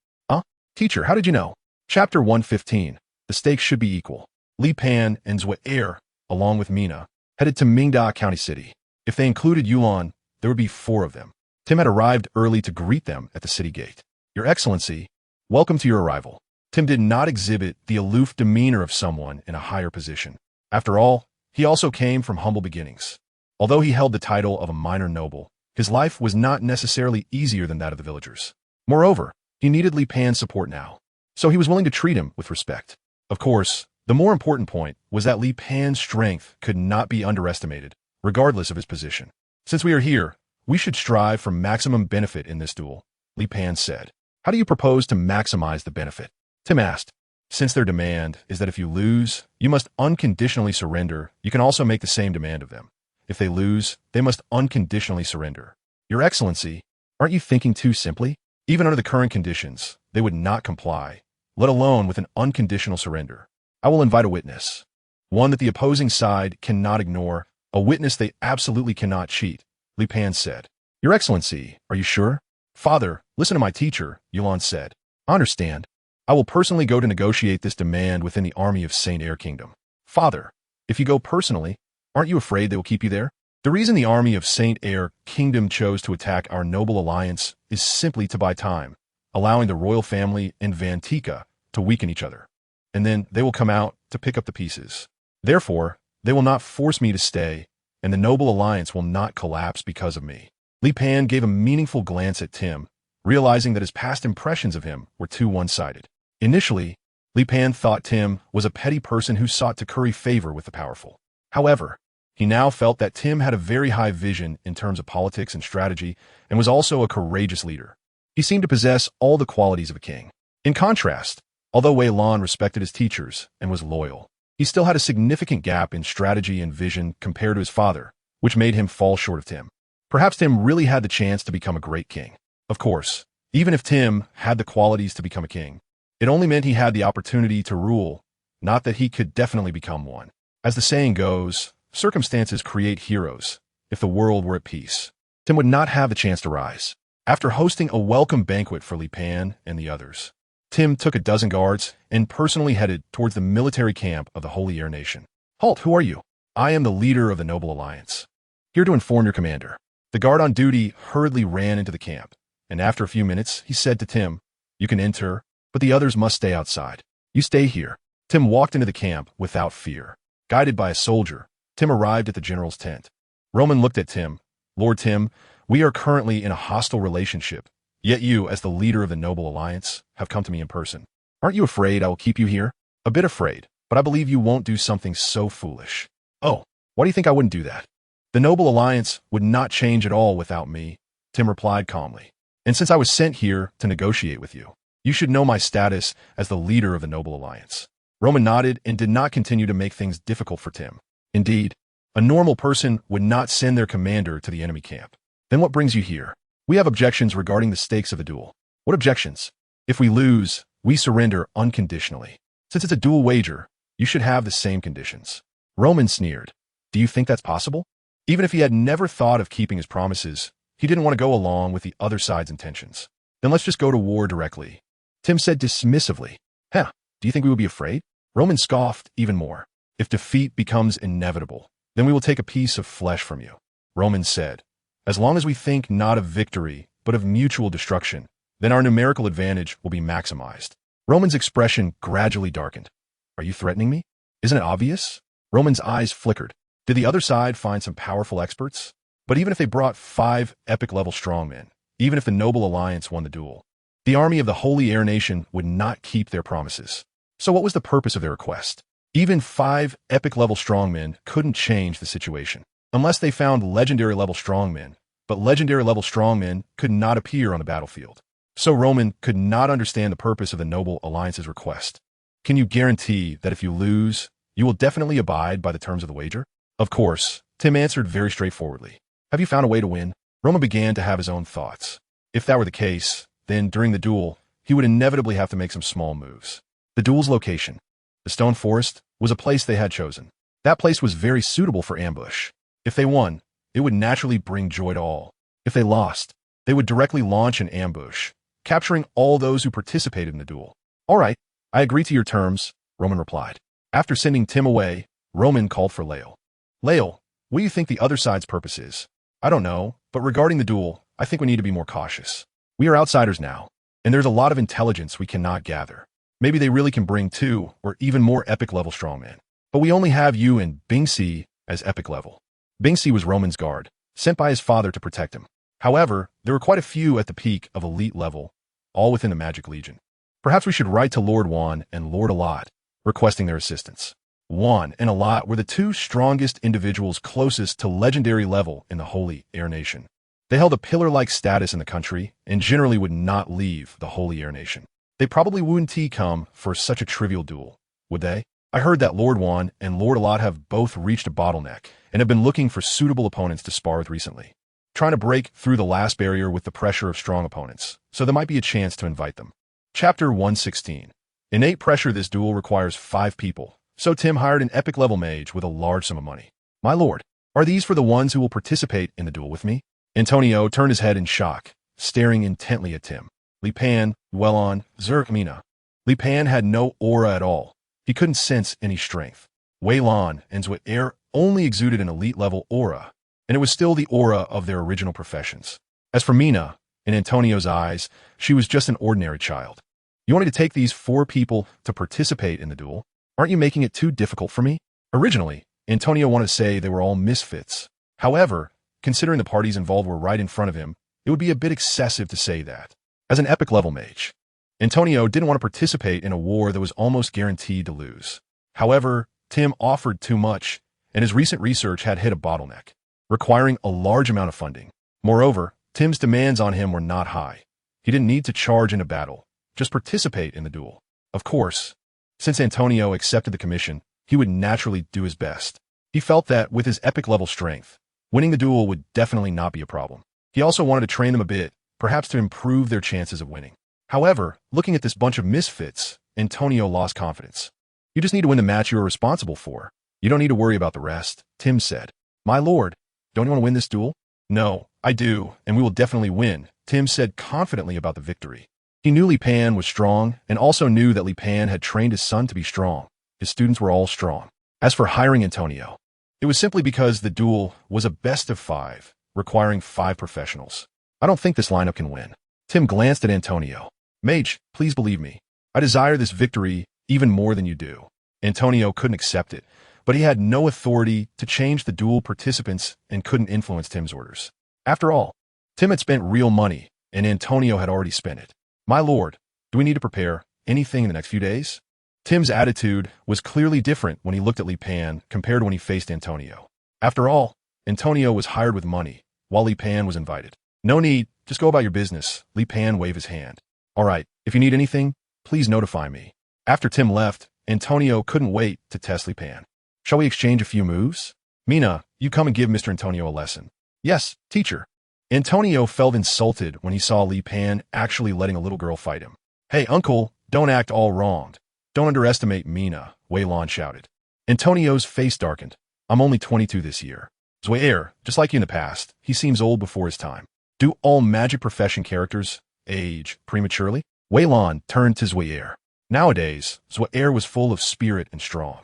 Teacher, how did you know? Chapter 115. The stakes should be equal. Li Pan and Zwair, along with Mina, headed to Mingda County City. If they included Yulon, there would be 4 of them. Tim had arrived early to greet them at the city gate. Your Excellency, welcome to your arrival. Tim did not exhibit the aloof demeanor of someone in a higher position. After all, he also came from humble beginnings. Although he held the title of a minor noble, his life was not necessarily easier than that of the villagers. Moreover, he needed Li Pan's support now, so he was willing to treat him with respect. Of course, the more important point was that Li Pan's strength could not be underestimated, regardless of his position. Since we are here, we should strive for maximum benefit in this duel, Li Pan said. How do you propose to maximize the benefit? Tim asked. Since their demand is that if you lose, you must unconditionally surrender, you can also make the same demand of them. If they lose, they must unconditionally surrender. Your Excellency, aren't you thinking too simply? Even under the current conditions, they would not comply, let alone with an unconditional surrender. I will invite a witness. One that the opposing side cannot ignore, a witness they absolutely cannot cheat, Li Pan said. Your Excellency, are you sure? Father, listen to my teacher, Yuan said. I understand. I will personally go to negotiate this demand within the army of Saint Air Kingdom. Father, if you go personally, aren't you afraid they will keep you there? The reason the army of Saint Air Kingdom chose to attack our noble alliance is simply to buy time, allowing the royal family and Vantika to weaken each other. And then they will come out to pick up the pieces. Therefore, they will not force me to stay, and the noble alliance will not collapse because of me. Li Pan gave a meaningful glance at Tim, realizing that his past impressions of him were too one-sided. Initially, Li Pan thought Tim was a petty person who sought to curry favor with the powerful. However, he now felt that Tim had a very high vision in terms of politics and strategy and was also a courageous leader. He seemed to possess all the qualities of a king. In contrast, although Wei Lan respected his teachers and was loyal, he still had a significant gap in strategy and vision compared to his father, which made him fall short of Tim. Perhaps Tim really had the chance to become a great king. Of course, even if Tim had the qualities to become a king, it only meant he had the opportunity to rule, not that he could definitely become one. As the saying goes, circumstances create heroes. If the world were at peace, Tim would not have the chance to rise. After hosting a welcome banquet for Li Pan and the others, Tim took a dozen guards and personally headed towards the military camp of the Holy Air Nation. Halt, who are you? I am the leader of the Noble Alliance. Here to inform your commander. The guard on duty hurriedly ran into the camp, and after a few minutes, he said to Tim, You can enter, but the others must stay outside. You stay here. Tim walked into the camp without fear. Guided by a soldier, Tim arrived at the general's tent. Roman looked at Tim. Lord Tim, we are currently in a hostile relationship, yet you, as the leader of the Noble Alliance, have come to me in person. Aren't you afraid I will keep you here? A bit afraid, but I believe you won't do something so foolish. Oh, why do you think I wouldn't do that? The Noble Alliance would not change at all without me, Tim replied calmly. And since I was sent here to negotiate with you, you should know my status as the leader of the Noble Alliance. Roman nodded and did not continue to make things difficult for Tim. Indeed, a normal person would not send their commander to the enemy camp. Then what brings you here? We have objections regarding the stakes of the duel. What objections? If we lose, we surrender unconditionally. Since it's a dual wager, you should have the same conditions. Roman sneered. Do you think that's possible? Even if he had never thought of keeping his promises, he didn't want to go along with the other side's intentions. Then let's just go to war directly. Tim said dismissively. Do you think we would be afraid? Roman scoffed even more. If defeat becomes inevitable, then we will take a piece of flesh from you. Roman said, as long as we think not of victory, but of mutual destruction, then our numerical advantage will be maximized. Roman's expression gradually darkened. Are you threatening me? Isn't it obvious? Roman's eyes flickered. Did the other side find some powerful experts? But even if they brought 5 epic-level strongmen, even if the Noble Alliance won the duel, the army of the Holy Air Nation would not keep their promises. So what was the purpose of their request? Even 5 epic-level strongmen couldn't change the situation, unless they found legendary-level strongmen, but legendary-level strongmen could not appear on the battlefield. So Roman could not understand the purpose of the Noble Alliance's request. Can you guarantee that if you lose, you will definitely abide by the terms of the wager? Of course, Tim answered very straightforwardly. Have you found a way to win? Roman began to have his own thoughts. If that were the case, then during the duel, he would inevitably have to make some small moves. The duel's location. The stone forest was a place they had chosen. That place was very suitable for ambush. If they won, it would naturally bring joy to all. If they lost, they would directly launch an ambush, capturing all those who participated in the duel. All right, I agree to your terms, Roman replied. After sending Tim away, Roman called for Lael. Lael, what do you think the other side's purpose is? I don't know, but regarding the duel, I think we need to be more cautious. We are outsiders now, and there's a lot of intelligence we cannot gather. Maybe they really can bring 2 or even more epic-level strongmen. But we only have you and Bingxi as epic level. Bingxi was Roman's guard, sent by his father to protect him. However, there were quite a few at the peak of elite level, all within the Magic Legion. Perhaps we should write to Lord Wan and Lord Alat, requesting their assistance. Wan and Alat were the 2 strongest individuals closest to legendary level in the Holy Air Nation. They held a pillar-like status in the country and generally would not leave the Holy Air Nation. They probably wouldn't come for such a trivial duel, would they? I heard that Lord Wan and Lord Alat have both reached a bottleneck and have been looking for suitable opponents to spar with recently, trying to break through the last barrier with the pressure of strong opponents, so there might be a chance to invite them. Chapter 116. Innate pressure. This duel requires 5 people, so Tim hired an epic-level mage with a large sum of money. My lord, are these for the ones who will participate in the duel with me? Antonio turned his head in shock, staring intently at Tim. Li Pan, well-on, Mina. Li Pan had no aura at all. He couldn't sense any strength. Wei Lan and Zhuo Er only exuded an elite-level aura, and it was still the aura of their original professions. As for Mina, in Antonio's eyes, she was just an ordinary child. You wanted to take these 4 people to participate in the duel? Aren't you making it too difficult for me? Originally, Antonio wanted to say they were all misfits. However, considering the parties involved were right in front of him, it would be a bit excessive to say that. As an epic-level mage, Antonio didn't want to participate in a war that was almost guaranteed to lose. However, Tim offered too much, and his recent research had hit a bottleneck, requiring a large amount of funding. Moreover, Tim's demands on him were not high. He didn't need to charge into battle, just participate in the duel. Of course, since Antonio accepted the commission, he would naturally do his best. He felt that with his epic-level strength, winning the duel would definitely not be a problem. He also wanted to train them a bit, perhaps to improve their chances of winning. However, looking at this bunch of misfits, Antonio lost confidence. You just need to win the match you are responsible for. You don't need to worry about the rest, Tim said. My lord, don't you want to win this duel? No, I do, and we will definitely win, Tim said confidently about the victory. He knew Li Pan was strong, and also knew that Li Pan had trained his son to be strong. His students were all strong. As for hiring Antonio, it was simply because the duel was a best of 5, requiring 5 professionals. I don't think this lineup can win. Tim glanced at Antonio. Mage, please believe me. I desire this victory even more than you do. Antonio couldn't accept it, but he had no authority to change the duel participants and couldn't influence Tim's orders. After all, Tim had spent real money, and Antonio had already spent it. My lord, do we need to prepare anything in the next few days? Tim's attitude was clearly different when he looked at Li Pan compared to when he faced Antonio. After all, Antonio was hired with money, while Li Pan was invited. No need, just go about your business, Li Pan waved his hand. All right, if you need anything, please notify me. After Tim left, Antonio couldn't wait to test Li Pan. Shall we exchange a few moves? Mina, you come and give Mr. Antonio a lesson. Yes, teacher. Antonio felt insulted when he saw Li Pan actually letting a little girl fight him. Hey, uncle, don't act all wronged. Don't underestimate Mina, Wei Lan shouted. Antonio's face darkened. I'm only 22 this year. Zhuo Er, just like you in the past, he seems old before his time. Do all magic profession characters age prematurely? Wei Lan turned to Zhuo Er. Nowadays, Zhuo Er was full of spirit and strong.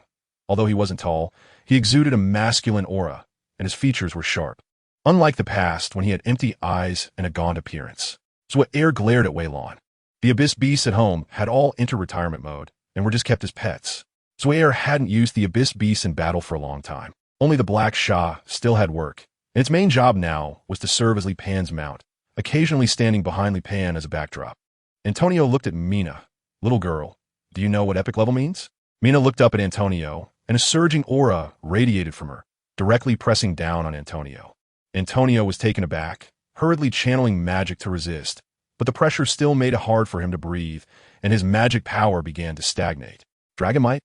Although he wasn't tall, he exuded a masculine aura, and his features were sharp. Unlike the past, when he had empty eyes and a gaunt appearance. Zhuo Er glared at Wei Lan. The abyss beasts at home had all entered retirement mode and were just kept as pets. Zhuo Er hadn't used the abyss beasts in battle for a long time. Only the Black Shah still had work, and its main job now was to serve as Li Pan's mount, occasionally standing behind Li Pan as a backdrop. Antonio looked at Mina. Little girl, do you know what epic level means? Mina looked up at Antonio, and a surging aura radiated from her, directly pressing down on Antonio. Antonio was taken aback, hurriedly channeling magic to resist, but the pressure still made it hard for him to breathe, and his magic power began to stagnate. Dragon Might?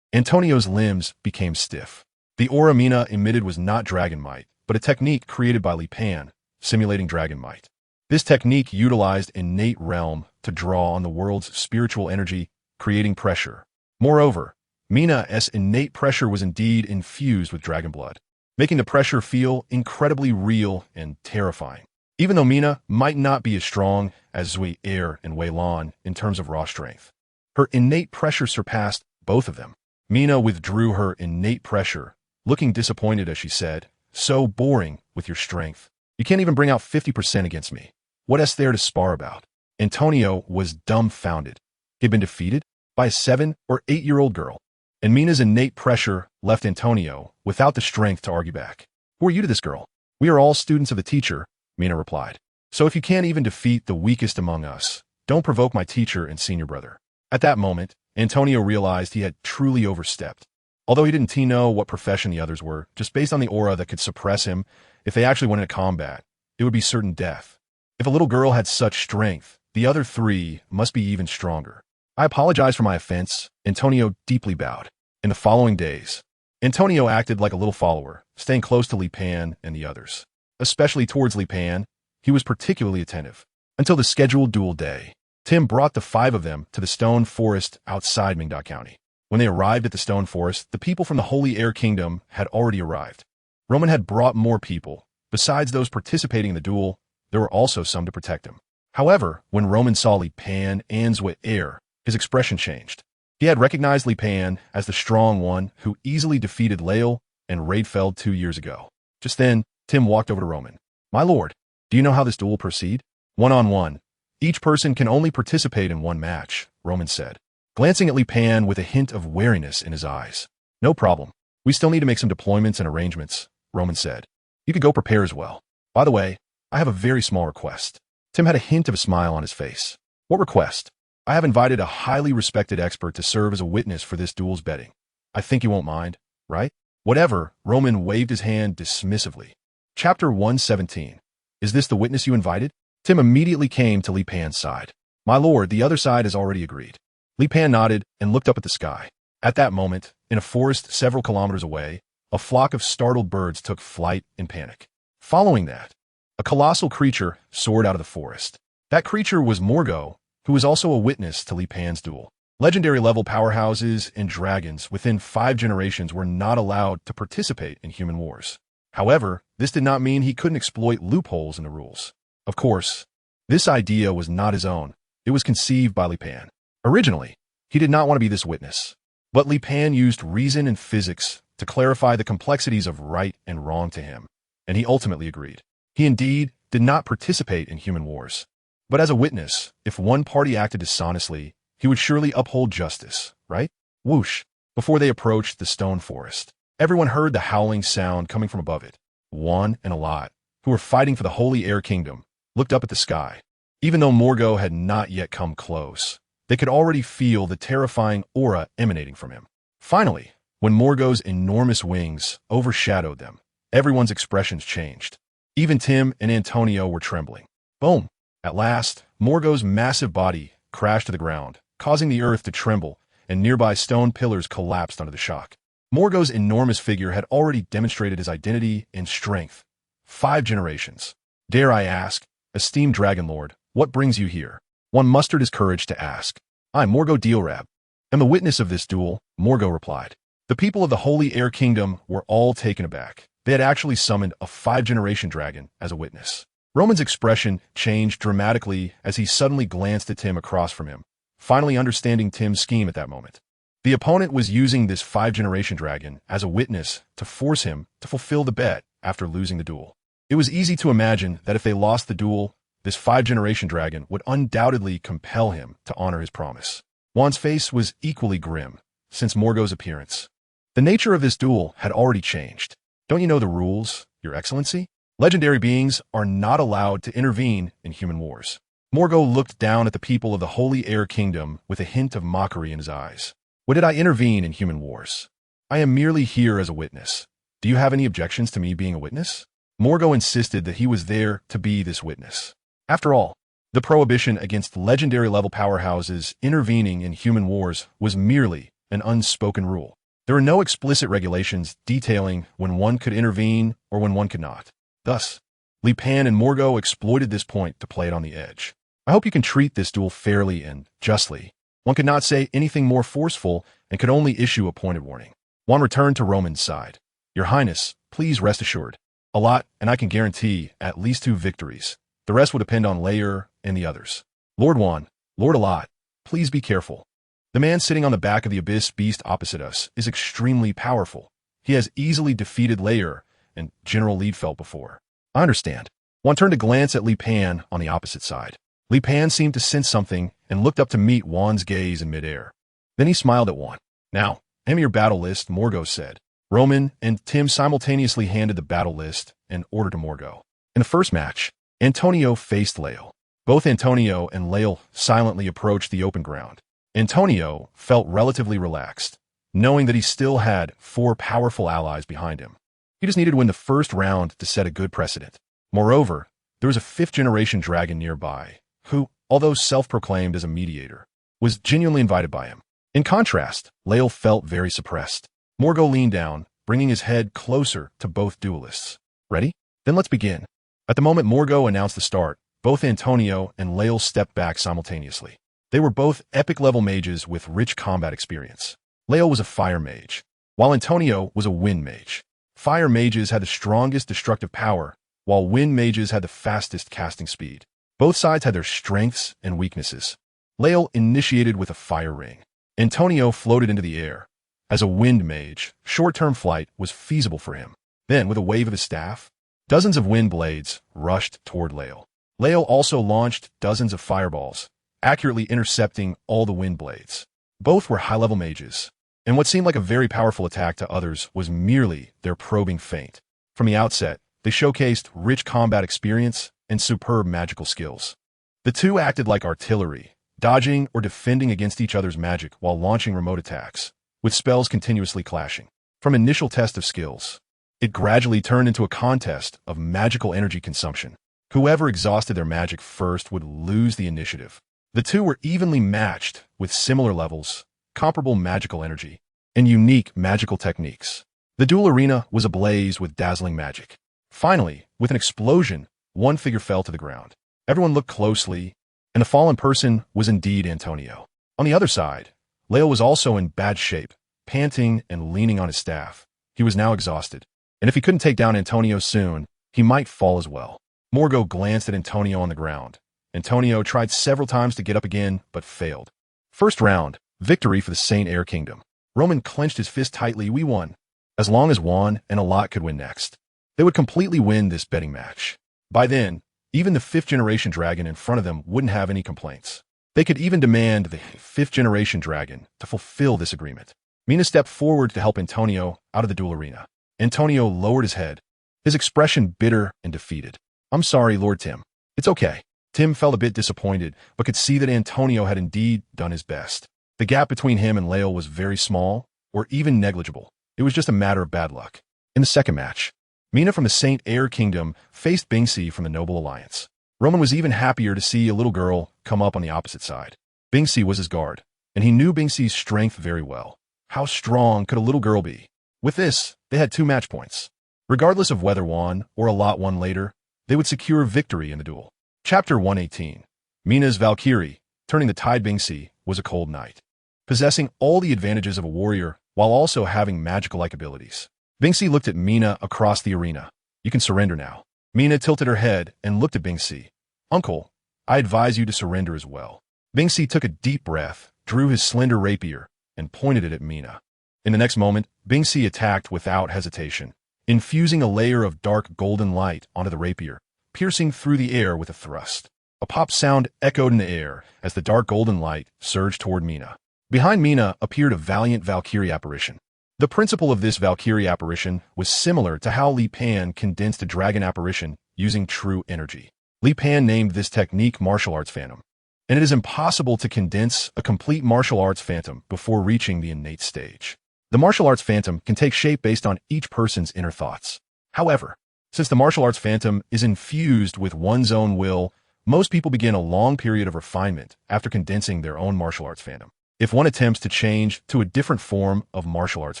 Antonio's limbs became stiff. The aura Mina emitted was not Dragon Might, but a technique created by Li Pan, simulating Dragon Might. This technique utilized innate realm to draw on the world's spiritual energy, creating pressure. Moreover, Mina's innate pressure was indeed infused with dragon blood, making the pressure feel incredibly real and terrifying. Even though Mina might not be as strong as Zhuo Er and Wei Lan in terms of raw strength, her innate pressure surpassed both of them. Mina withdrew her innate pressure, looking disappointed as she said, "So boring with your strength. You can't even bring out 50% against me. What is there to spar about?" Antonio was dumbfounded. He had been defeated by a 7 or 8-year-old girl, and Mina's innate pressure left Antonio without the strength to argue back. "Who are you to this girl? We are all students of the teacher," Mina replied. "So if you can't even defeat the weakest among us, don't provoke my teacher and senior brother." At that moment, Antonio realized he had truly overstepped. Although he didn't know what profession the others were, just based on the aura that could suppress him, if they actually went into combat, it would be certain death. If a little girl had such strength, the other 3 must be even stronger. "I apologize for my offense," Antonio deeply bowed. In the following days, Antonio acted like a little follower, staying close to Li Pan and the others. Especially towards Li Pan, he was particularly attentive. Until the scheduled duel day, Tim brought the 5 of them to the stone forest outside Mingda County. When they arrived at the stone forest, the people from the Holy Air Kingdom had already arrived. Roman had brought more people. Besides those participating in the duel, there were also some to protect him. However, when Roman saw Li Pan and Zhui Air, his expression changed. He had recognized Li Pan as the strong one who easily defeated Lael and Raidfeld 2 years ago. Just then, Tim walked over to Roman. "My lord, do you know how this duel will proceed?" "1-on-1. Each person can only participate in one match," Roman said, glancing at Li Pan with a hint of wariness in his eyes. "No problem. We still need to make some deployments and arrangements," Roman said. "You could go prepare as well. By the way, I have a very small request." Tim had a hint of a smile on his face. "What request?" "I have invited a highly respected expert to serve as a witness for this duel's betting. I think you won't mind, right?" "Whatever," Roman waved his hand dismissively. Chapter 117. Is this the witness you invited? Tim immediately came to Li Pan's side. "My lord, the other side has already agreed." Li Pan nodded and looked up at the sky. At that moment, in a forest several kilometers away, a flock of startled birds took flight in panic. Following that, a colossal creature soared out of the forest. That creature was Morgo, who was also a witness to Li Pan's duel. Legendary-level powerhouses and dragons within 5 generations were not allowed to participate in human wars. However, this did not mean he couldn't exploit loopholes in the rules. Of course, this idea was not his own. It was conceived by Li Pan. Originally, he did not want to be this witness. But Li Pan used reason and physics to clarify the complexities of right and wrong to him, and he ultimately agreed. He indeed did not participate in human wars. But as a witness, if one party acted dishonestly, he would surely uphold justice, right? Whoosh! Before they approached the stone forest, everyone heard the howling sound coming from above it. Juan and Alat, who were fighting for the Holy Air Kingdom, looked up at the sky. Even though Morgo had not yet come close, they could already feel the terrifying aura emanating from him. Finally, when Morgo's enormous wings overshadowed them, everyone's expressions changed. Even Tim and Antonio were trembling. Boom! At last, Morgo's massive body crashed to the ground, causing the earth to tremble, and nearby stone pillars collapsed under the shock. Morgo's enormous figure had already demonstrated his identity and strength. 5 generations. "Dare I ask, esteemed Dragon Lord, what brings you here?" One mustered his courage to ask. "I'm Morgo Diorab, and the witness of this duel," Morgo replied. The people of the Holy Air Kingdom were all taken aback. They had actually summoned a 5-generation dragon as a witness. Roman's expression changed dramatically as he suddenly glanced at Tim across from him, finally understanding Tim's scheme at that moment. The opponent was using this 5-generation dragon as a witness to force him to fulfill the bet after losing the duel. It was easy to imagine that if they lost the duel, this 5-generation dragon would undoubtedly compel him to honor his promise. Juan's face was equally grim since Morgo's appearance. The nature of this duel had already changed. "Don't you know the rules, Your Excellency? Legendary beings are not allowed to intervene in human wars." Morgo looked down at the people of the Holy Air Kingdom with a hint of mockery in his eyes. "What did I intervene in human wars? I am merely here as a witness. Do you have any objections to me being a witness?" Morgo insisted that he was there to be this witness. After all, the prohibition against legendary-level powerhouses intervening in human wars was merely an unspoken rule. There were no explicit regulations detailing when one could intervene or when one could not. Thus, Li Pan and Morgo exploited this point to play it on the edge. "I hope you can treat this duel fairly and justly. One could not say anything more forceful and could only issue a pointed warning." Juan returned to Roman's side. "Your Highness, please rest assured. Alat and I can guarantee at least 2 victories. The rest will depend on Lair and the others." "Lord Juan, Lord Alat, please be careful. The man sitting on the back of the abyss beast opposite us is extremely powerful. He has easily defeated Lair and General Liedfeld before." "I understand." Juan turned to glance at Li Pan on the opposite side. Li Pan seemed to sense something and looked up to meet Juan's gaze in midair. Then he smiled at Juan. "Now, hand me your battle list," Morgo said. Roman and Tim simultaneously handed the battle list and order to Morgo. In the first match, Antonio faced Lael. Both Antonio and Lael silently approached the open ground. Antonio felt relatively relaxed, knowing that he still had 4 powerful allies behind him. He just needed to win the first round to set a good precedent. Moreover, there was a 5th-generation dragon nearby, who, although self-proclaimed as a mediator, was genuinely invited by him. In contrast, Lael felt very suppressed. Morgo leaned down, bringing his head closer to both duelists. "Ready? Then let's begin." At the moment Morgo announced the start, both Antonio and Lael stepped back simultaneously. They were both epic-level mages with rich combat experience. Lael was a fire mage, while Antonio was a wind mage. Fire mages had the strongest destructive power, while wind mages had the fastest casting speed. Both sides had their strengths and weaknesses. Lael initiated with a fire ring. Antonio floated into the air. As a wind mage, short-term flight was feasible for him. Then, with a wave of his staff, dozens of wind blades rushed toward Lael. Lael also launched dozens of fireballs, accurately intercepting all the wind blades. Both were high-level mages, and what seemed like a very powerful attack to others was merely their probing feint. From the outset, they showcased rich combat experience and superb magical skills. The two acted like artillery, dodging or defending against each other's magic while launching remote attacks, with spells continuously clashing. From initial test of skills, it gradually turned into a contest of magical energy consumption. Whoever exhausted their magic first would lose the initiative. The two were evenly matched with similar levels, comparable magical energy, and unique magical techniques. The duel arena was ablaze with dazzling magic. Finally, with an explosion, one figure fell to the ground. Everyone looked closely, and the fallen person was indeed Antonio. On the other side, Lael was also in bad shape, panting and leaning on his staff. He was now exhausted, and if he couldn't take down Antonio soon, he might fall as well. Morgo glanced at Antonio on the ground. Antonio tried several times to get up again, but failed. First round, victory for the Saint Air Kingdom. Roman clenched his fist tightly. We won. As long as Juan and Alot could win next, they would completely win this betting match. By then, even the fifth-generation dragon in front of them wouldn't have any complaints. They could even demand the fifth-generation dragon to fulfill this agreement. Mina stepped forward to help Antonio out of the duel arena. Antonio lowered his head, his expression bitter and defeated. I'm sorry, Lord Tim. It's okay. Tim felt a bit disappointed, but could see that Antonio had indeed done his best. The gap between him and Lael was very small, or even negligible. It was just a matter of bad luck. In the second match, Mina from the Saint Air Kingdom faced Bingsi from the Noble Alliance. Roman was even happier to see a little girl come up on the opposite side. Bingsi was his guard, and he knew Bingsi's strength very well. How strong could a little girl be? With this, they had 2 match points. Regardless of whether Juan or Alot won later, they would secure victory in the duel. Chapter 118. Mina's Valkyrie, turning the tide. Bingsi was a cold knight, possessing all the advantages of a warrior while also having magical-like abilities. Bingsi looked at Mina across the arena. You can surrender now. Mina tilted her head and looked at Bingsi. Uncle, I advise you to surrender as well. Bingsi took a deep breath, drew his slender rapier, and pointed it at Mina. In the next moment, Bingsi attacked without hesitation, infusing a layer of dark golden light onto the rapier, piercing through the air with a thrust. A pop sound echoed in the air as the dark golden light surged toward Mina. Behind Mina appeared a valiant Valkyrie apparition. The principle of this Valkyrie apparition was similar to how Li Pan condensed a dragon apparition using true energy. Li Pan named this technique martial arts phantom, and it is impossible to condense a complete martial arts phantom before reaching the innate stage. The martial arts phantom can take shape based on each person's inner thoughts. However, since the martial arts phantom is infused with one's own will, most people begin a long period of refinement after condensing their own martial arts phantom. If one attempts to change to a different form of martial arts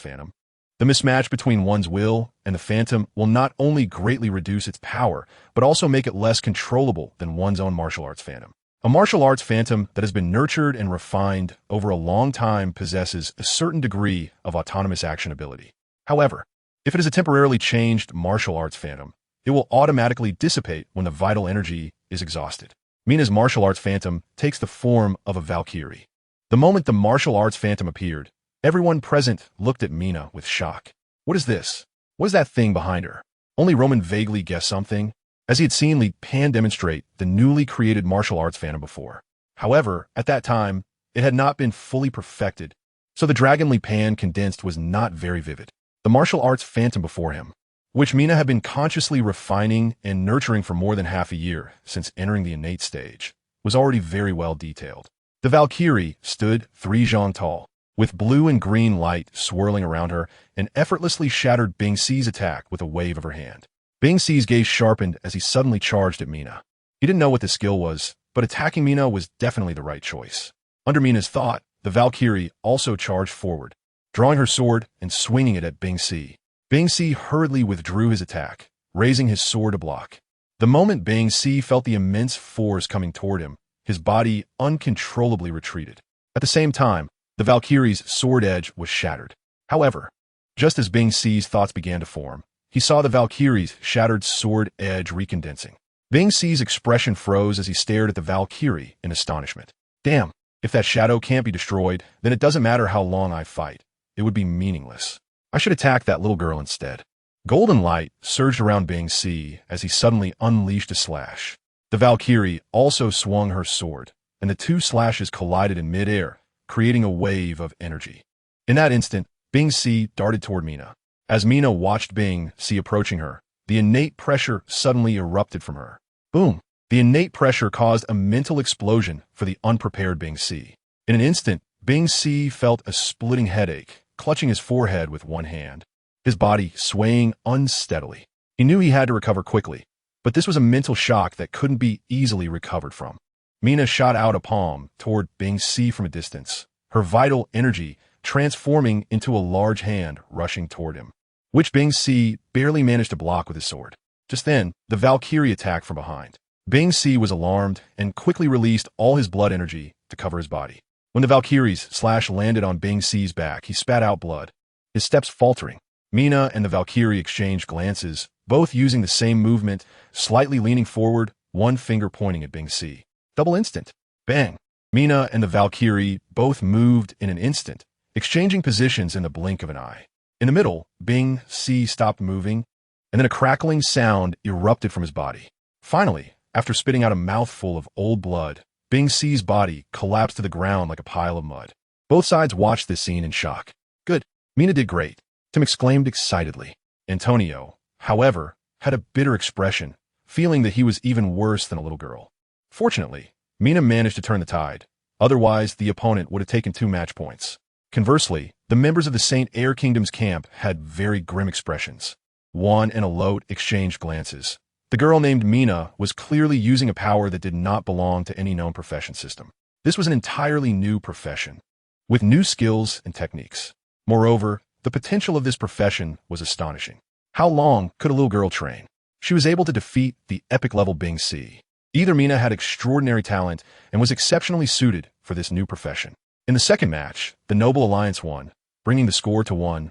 phantom, the mismatch between one's will and the phantom will not only greatly reduce its power, but also make it less controllable than one's own martial arts phantom. A martial arts phantom that has been nurtured and refined over a long time possesses a certain degree of autonomous action ability. However, if it is a temporarily changed martial arts phantom, it will automatically dissipate when the vital energy is exhausted. Mina's martial arts phantom takes the form of a Valkyrie. The moment the martial arts phantom appeared, everyone present looked at Mina with shock. What is this? What is that thing behind her? Only Roman vaguely guessed something, as he had seen Li Pan demonstrate the newly created martial arts phantom before. However, at that time, it had not been fully perfected, so the dragon Li Pan condensed was not very vivid. The martial arts phantom before him, which Mina had been consciously refining and nurturing for more than half a year since entering the innate stage, was already very well detailed. The Valkyrie stood 3 zhang tall, with blue and green light swirling around her, and effortlessly shattered Bingsi's attack with a wave of her hand. Bingsi's gaze sharpened as he suddenly charged at Mina. He didn't know what the skill was, but attacking Mina was definitely the right choice. Under Mina's thought, the Valkyrie also charged forward, drawing her sword and swinging it at Bingsi. Bingsi hurriedly withdrew his attack, raising his sword to block. The moment Bing Si felt the immense force coming toward him, his body uncontrollably retreated. At the same time, the Valkyrie's sword edge was shattered. However, just as Bing Si's thoughts began to form, he saw the Valkyrie's shattered sword edge recondensing. Bing Si's expression froze as he stared at the Valkyrie in astonishment. Damn, if that shadow can't be destroyed, then it doesn't matter how long I fight. It would be meaningless. I should attack that little girl instead. Golden light surged around Bing Si as he suddenly unleashed a slash. The Valkyrie also swung her sword, and the two slashes collided in midair, creating a wave of energy. In that instant, Bing Si darted toward Mina. As Mina watched Bing Si approaching her, the innate pressure suddenly erupted from her. Boom! The innate pressure caused a mental explosion for the unprepared Bing Si. In an instant, Bing Si felt a splitting headache, clutching his forehead with one hand, his body swaying unsteadily. He knew he had to recover quickly, but this was a mental shock that couldn't be easily recovered from. Mina shot out a palm toward Bing Si from a distance, her vital energy transforming into a large hand rushing toward him, which Bing Si barely managed to block with his sword. Just then, the Valkyrie attacked from behind. Bing Si was alarmed and quickly released all his blood energy to cover his body. When the Valkyrie's slash landed on Bing Si's back, he spat out blood, his steps faltering. Mina and the Valkyrie exchanged glances, both using the same movement, slightly leaning forward, one finger pointing at Bing Si. Double instant. Bang! Mina and the Valkyrie both moved in an instant, exchanging positions in the blink of an eye. In the middle, Bing Si stopped moving, and then a crackling sound erupted from his body. Finally, after spitting out a mouthful of old blood, Bing Si's body collapsed to the ground like a pile of mud. Both sides watched this scene in shock. Good. Mina did great, Tim exclaimed excitedly. Antonio, however, had a bitter expression, feeling that he was even worse than a little girl. Fortunately, Mina managed to turn the tide. Otherwise, the opponent would have taken 2 match points. Conversely, the members of the Saint Air Kingdom's camp had very grim expressions. Juan and Alot exchanged glances. The girl named Mina was clearly using a power that did not belong to any known profession system. This was an entirely new profession, with new skills and techniques. Moreover, the potential of this profession was astonishing. How long could a little girl train? She was able to defeat the epic-level Bing Si. Either Mina had extraordinary talent and was exceptionally suited for this new profession. In the second match, the Noble Alliance won, bringing the score to 1-1.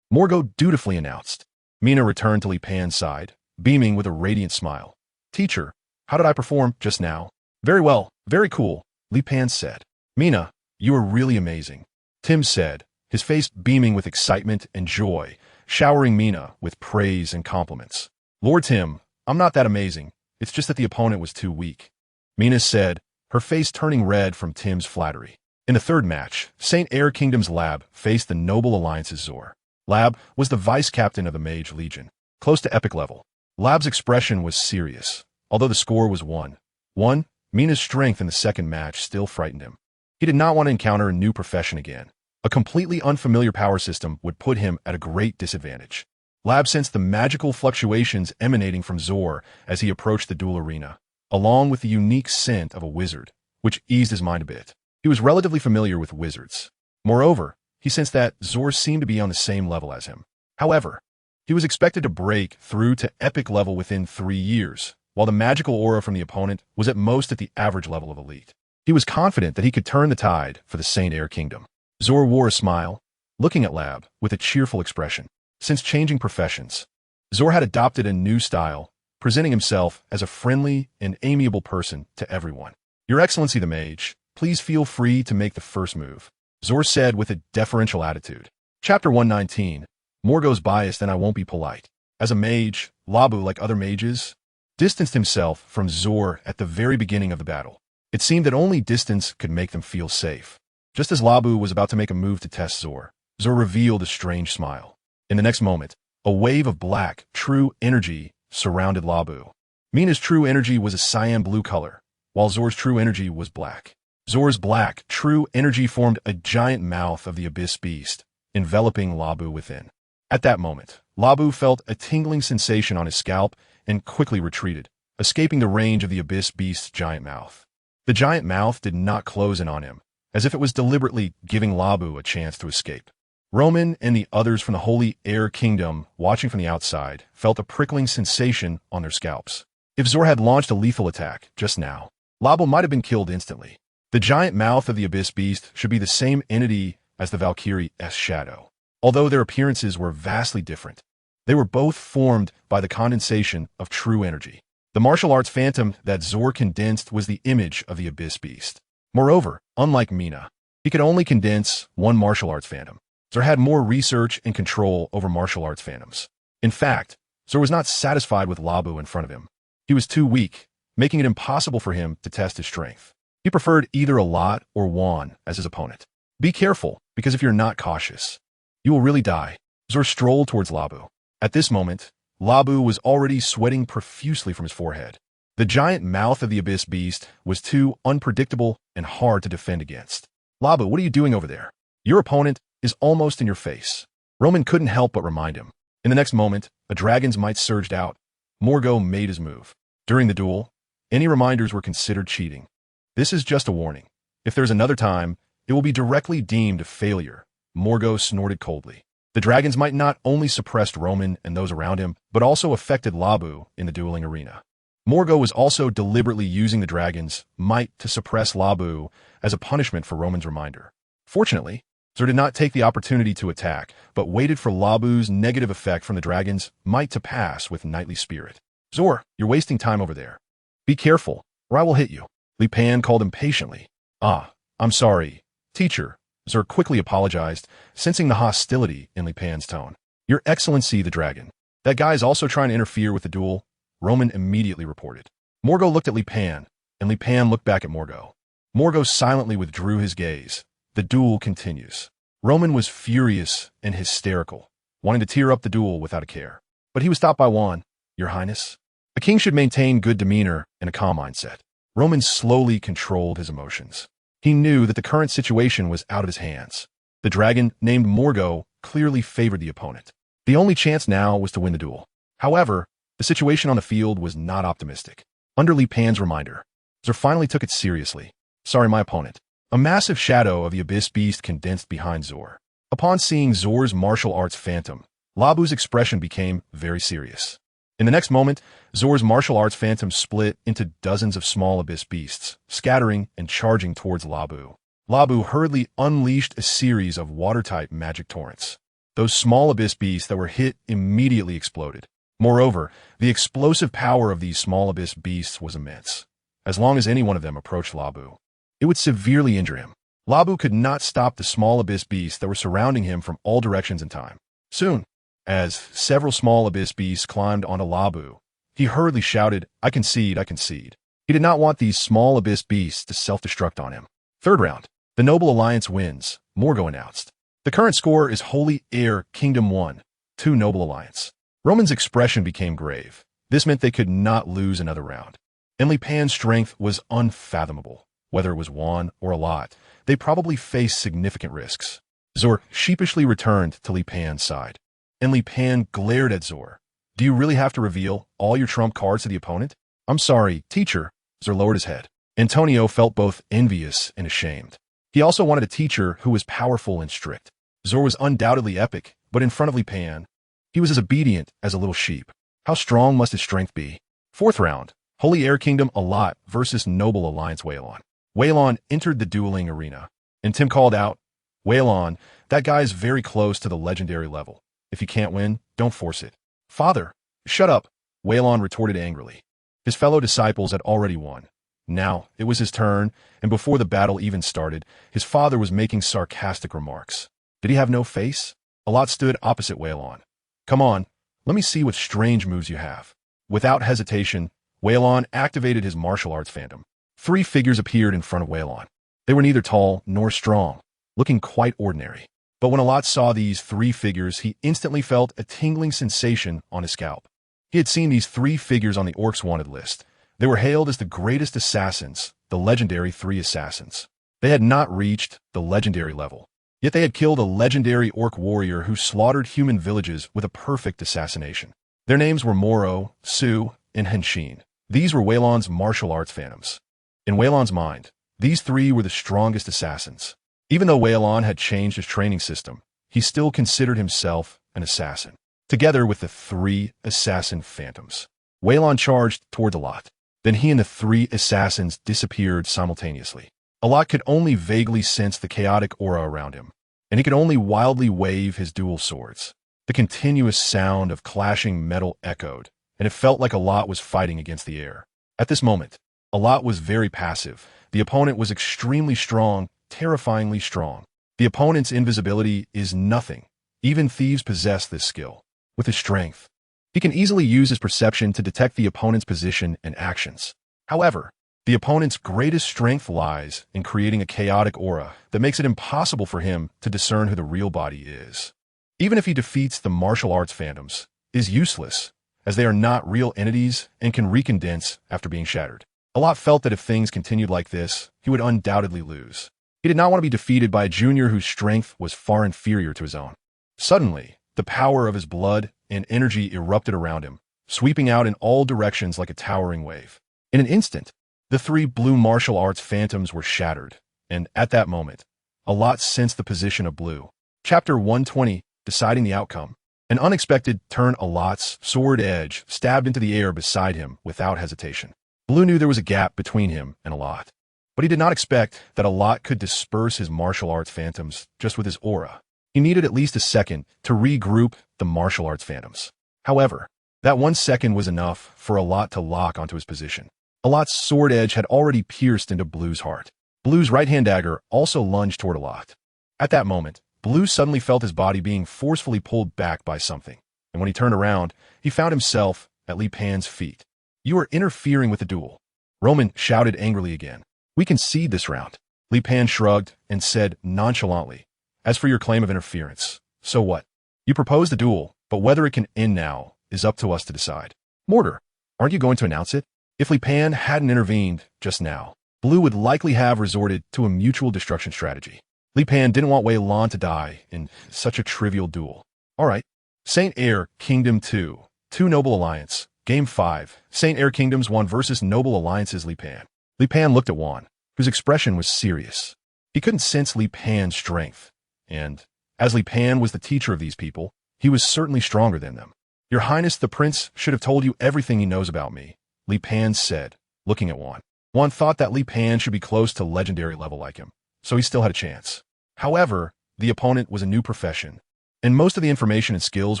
Morgo dutifully announced. Mina returned to Li Pan's side, beaming with a radiant smile. Teacher, how did I perform just now? Very well, very cool, Li Pan said. Mina, you are really amazing, Tim said, his face beaming with excitement and joy, showering Mina with praise and compliments. Lord Tim, I'm not that amazing. It's just that the opponent was too weak, Mina said, her face turning red from Tim's flattery. In the third match, Saint Air Kingdom's Lab faced the Noble Alliance's Zor. Lab was the vice-captain of the Mage Legion, close to epic level. Lab's expression was serious. Although the score was 1-1, Mina's strength in the second match still frightened him. He did not want to encounter a new profession again. A completely unfamiliar power system would put him at a great disadvantage. Lab sensed the magical fluctuations emanating from Zor as he approached the duel arena, along with the unique scent of a wizard, which eased his mind a bit. He was relatively familiar with wizards. Moreover, he sensed that Zor seemed to be on the same level as him. However, he was expected to break through to epic level within 3 years, while the magical aura from the opponent was at most at the average level of elite. He was confident that he could turn the tide for the Saint Air Kingdom. Zor wore a smile, looking at Lab with a cheerful expression. Since changing professions, Zor had adopted a new style, presenting himself as a friendly and amiable person to everyone. Your Excellency the Mage, please feel free to make the first move, Zor said with a deferential attitude. Chapter 119. Morgo's biased and I won't be polite. As a mage, Labu, like other mages, distanced himself from Zor at the very beginning of the battle. It seemed that only distance could make them feel safe. Just as Labu was about to make a move to test Zor, Zor revealed a strange smile. In the next moment, a wave of black, true energy surrounded Labu. Mina's true energy was a cyan blue color, while Zor's true energy was black. Zor's black, true energy formed a giant mouth of the abyss beast, enveloping Labu within. At that moment, Labu felt a tingling sensation on his scalp and quickly retreated, escaping the range of the abyss beast's giant mouth. The giant mouth did not close in on him, as if it was deliberately giving Labu a chance to escape. Roman and the others from the Holy Air Kingdom, watching from the outside, felt a prickling sensation on their scalps. If Zor had launched a lethal attack just now, Labo might have been killed instantly. The giant mouth of the abyss beast should be the same entity as the Valkyrie's shadow. Although their appearances were vastly different, they were both formed by the condensation of true energy. The martial arts phantom that Zor condensed was the image of the abyss beast. Moreover, unlike Mina, he could only condense one martial arts phantom. Zor had more research and control over martial arts phantoms. In fact, Zor was not satisfied with Labu in front of him. He was too weak, making it impossible for him to test his strength. He preferred either Alat or Wan as his opponent. Be careful, because if you're not cautious, you will really die. Zor strolled towards Labu. At this moment, Labu was already sweating profusely from his forehead. The giant mouth of the abyss beast was too unpredictable and hard to defend against. Labu, what are you doing over there? Your opponent is almost in your face. Roman couldn't help but remind him. In the next moment, a dragon's might surged out. Morgo made his move. During the duel, any reminders were considered cheating. This is just a warning. If there's another time, it will be directly deemed a failure. Morgo snorted coldly. The dragon's might not only suppressed Roman and those around him, but also affected Labu in the dueling arena. Morgo was also deliberately using the dragon's might to suppress Labu as a punishment for Roman's reminder. Fortunately, Zor did not take the opportunity to attack, but waited for Labu's negative effect from the dragon's might to pass with knightly spirit. Zor, you're wasting time over there. Be careful, or I will hit you. Li Pan called impatiently. Ah, I'm sorry, teacher. Zor quickly apologized, sensing the hostility in Li Pan's tone. Your Excellency, the dragon. That guy is also trying to interfere with the duel, Roman immediately reported. Morgo looked at Li Pan, and Li Pan looked back at Morgo. Morgo silently withdrew his gaze. The duel continues. Roman was furious and hysterical, wanting to tear up the duel without a care. But he was stopped by Wan. Your Highness? A king should maintain good demeanor and a calm mindset. Roman slowly controlled his emotions. He knew that the current situation was out of his hands. The dragon, named Morgo, clearly favored the opponent. The only chance now was to win the duel. However, the situation on the field was not optimistic. Under Li Pan's reminder, Zor finally took it seriously. Sorry, my opponent. A massive shadow of the abyss beast condensed behind Zor. Upon seeing Zor's martial arts phantom, Labu's expression became very serious. In the next moment, Zor's martial arts phantom split into dozens of small abyss beasts, scattering and charging towards Labu. Labu hurriedly unleashed a series of water-type magic torrents. Those small abyss beasts that were hit immediately exploded. Moreover, the explosive power of these small abyss beasts was immense. As long as any one of them approached Labu, it would severely injure him. Labu could not stop the small abyss beasts that were surrounding him from all directions in time. Soon, as several small abyss beasts climbed onto Labu, he hurriedly shouted, I concede, I concede. He did not want these small abyss beasts to self-destruct on him. Third round. The Noble Alliance wins, Morgo announced. The current score is Holy Air Kingdom 1, 2 Noble Alliance. Roman's expression became grave. This meant they could not lose another round. And Li Pan's strength was unfathomable. Whether it was Wan or Alat, they probably faced significant risks. Zor sheepishly returned to Li Pan's side. And Li Pan glared at Zor. Do you really have to reveal all your trump cards to the opponent? I'm sorry, teacher. Zor lowered his head. Antonio felt both envious and ashamed. He also wanted a teacher who was powerful and strict. Zor was undoubtedly epic, but in front of Li Pan, he was as obedient as a little sheep. How strong must his strength be? Fourth round. Holy Air Kingdom Alat versus Noble Alliance Waylon. Waylon entered the dueling arena, and Tim called out, Waylon, that guy is very close to the legendary level. If you can't win, don't force it. Father, shut up, Waylon retorted angrily. His fellow disciples had already won. Now, it was his turn, and before the battle even started, his father was making sarcastic remarks. Did he have no face? Alat stood opposite Waylon. Come on, let me see what strange moves you have. Without hesitation, Waylon activated his martial arts phantom. 3 figures appeared in front of Waylon. They were neither tall nor strong, looking quite ordinary. But when Alat saw these 3 figures, he instantly felt a tingling sensation on his scalp. He had seen these 3 figures on the Orcs Wanted list. They were hailed as the greatest assassins, the legendary 3 assassins. They had not reached the legendary level, yet they had killed a legendary orc warrior who slaughtered human villages with a perfect assassination. Their names were Moro, Su, and Henshin. These were Waylon's martial arts phantoms. In Waylon's mind, these 3 were the strongest assassins. Even though Waylon had changed his training system, he still considered himself an assassin, together with the 3 assassin phantoms. Waylon charged toward Alat. Then he and the three assassins disappeared simultaneously. Alat could only vaguely sense the chaotic aura around him, and he could only wildly wave his dual swords. The continuous sound of clashing metal echoed, and it felt like Alat was fighting against the air. At this moment, Alat was very passive. The opponent was extremely strong, terrifyingly strong. The opponent's invisibility is nothing. Even thieves possess this skill. With his strength, he can easily use his perception to detect the opponent's position and actions. However, the opponent's greatest strength lies in creating a chaotic aura that makes it impossible for him to discern who the real body is. Even if he defeats the martial arts phantoms, is useless, as they are not real entities and can recondense after being shattered. Alat felt that if things continued like this, he would undoubtedly lose. He did not want to be defeated by a junior whose strength was far inferior to his own. Suddenly, the power of his blood and energy erupted around him, sweeping out in all directions like a towering wave. In an instant, the three blue martial arts phantoms were shattered, and at that moment, Alat sensed the position of blue. Chapter 120, Deciding the Outcome. An unexpected turn. Alat's sword edge stabbed into the air beside him without hesitation. Blue knew there was a gap between him and Alat, but he did not expect that Alat could disperse his martial arts phantoms just with his aura. He needed at least a second to regroup the martial arts phantoms. However, that 1 second was enough for Alat to lock onto his position. Alat's sword edge had already pierced into Blue's heart. Blue's right-hand dagger also lunged toward Alat. At that moment, Blue suddenly felt his body being forcefully pulled back by something, and when he turned around, he found himself at Li Pan's feet. "You are interfering with the duel," Roman shouted angrily again. "We concede this round." Li Pan shrugged and said nonchalantly, "As for your claim of interference, so what? You proposed the duel, but whether it can end now is up to us to decide." "Mortar, aren't you going to announce it?" If Li Pan hadn't intervened just now, Blue would likely have resorted to a mutual destruction strategy. Li Pan didn't want Wei Lan to die in such a trivial duel. "All right. Saint Air Kingdom 2, Noble Alliance, Game 5, Saint Air Kingdoms 1 versus Noble Alliances." Li Pan. Li Pan looked at Juan, whose expression was serious. He couldn't sense Li Pan's strength, and, as Li Pan was the teacher of these people, he was certainly stronger than them. "Your Highness, the Prince should have told you everything he knows about me," Li Pan said, looking at Juan. Juan thought that Li Pan should be close to legendary level like him, so he still had a chance. However, the opponent was a new profession, and most of the information and skills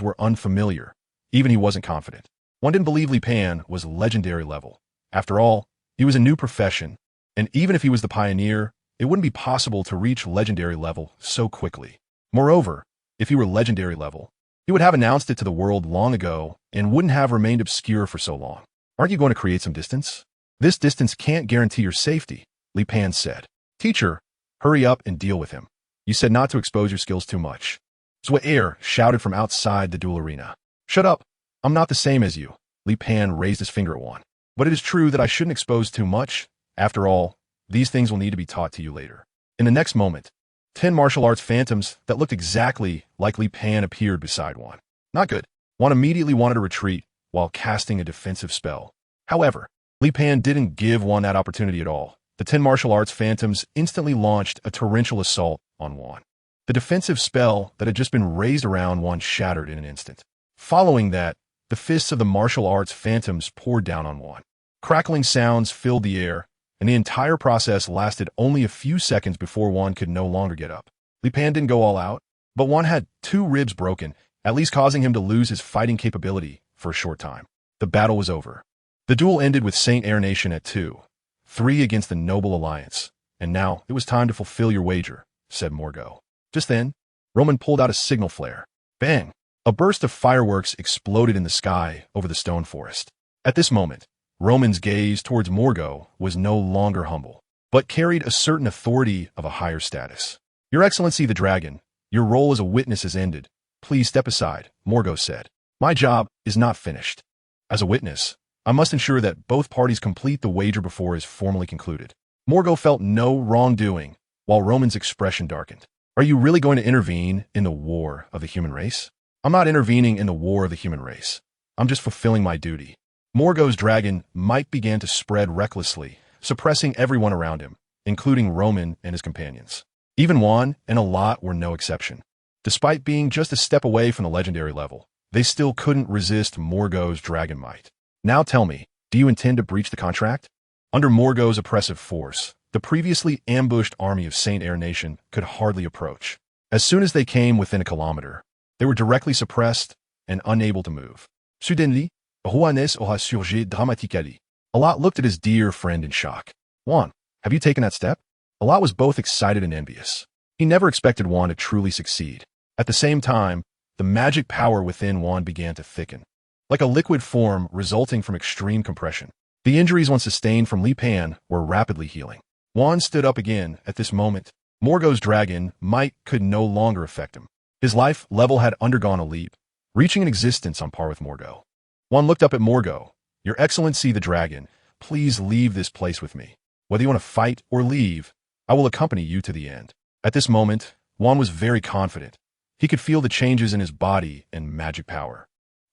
were unfamiliar. Even he wasn't confident. One didn't believe Li Pan was legendary level. After all, he was a new profession, and even if he was the pioneer, it wouldn't be possible to reach legendary level so quickly. Moreover, if he were legendary level, he would have announced it to the world long ago and wouldn't have remained obscure for so long. "Aren't you going to create some distance?" "This distance can't guarantee your safety," Li Pan said. "Teacher, hurry up and deal with him. You said not to expose your skills too much." Zwa Air shouted from outside the duel arena. "Shut up. I'm not the same as you." Li Pan raised his finger at Juan. "But it is true that I shouldn't expose too much. After all, these things will need to be taught to you later." In the next moment, 10 martial arts phantoms that looked exactly like Li Pan appeared beside Juan. Not good. Juan immediately wanted to retreat while casting a defensive spell. However, Li Pan didn't give Juan that opportunity at all. The 10 martial arts phantoms instantly launched a torrential assault on Juan. The defensive spell that had just been raised around Juan shattered in an instant. Following that, the fists of the martial arts phantoms poured down on Juan. Crackling sounds filled the air, and the entire process lasted only a few seconds before Juan could no longer get up. Li Pan didn't go all out, but Juan had 2 ribs broken, at least causing him to lose his fighting capability for a short time. The battle was over. The duel ended with Saint Air Nation at 2-3 against the Noble Alliance, and now it was time to fulfill your wager, said Morgo. Just then, Roman pulled out a signal flare. Bang! A burst of fireworks exploded in the sky over the stone forest. At this moment, Roman's gaze towards Morgo was no longer humble, but carried a certain authority of a higher status. Your Excellency the Dragon, your role as a witness has ended. Please step aside, Morgo said. My job is not finished. As a witness, I must ensure that both parties complete the wager before it is formally concluded. Morgo felt no wrongdoing, while Roman's expression darkened. Are you really going to intervene in the war of the human race? I'm not intervening in the war of the human race. I'm just fulfilling my duty. Morgo's dragon might began to spread recklessly, suppressing everyone around him, including Roman and his companions. Even Juan and Alat were no exception. Despite being just a step away from the legendary level, they still couldn't resist Morgo's dragon might. Now tell me, do you intend to breach the contract? Under Morgoth's oppressive force, the previously ambushed army of Saint Air Nation could hardly approach. As soon as they came within a kilometer, they were directly suppressed and unable to move. Suddenly, Juanes aura surgi dramatiquement. Alat looked at his dear friend in shock. Juan, have you taken that step? Alat was both excited and envious. He never expected Juan to truly succeed. At the same time, the magic power within Juan began to thicken, like a liquid form resulting from extreme compression. The injuries once sustained from Li Pan were rapidly healing. Juan stood up again at this moment. Morgoth's dragon might could no longer affect him. His life level had undergone a leap, reaching an existence on par with Morgoth. Juan looked up at Morgoth. Your Excellency the dragon, please leave this place with me. Whether you want to fight or leave, I will accompany you to the end. At this moment, Juan was very confident. He could feel the changes in his body and magic power.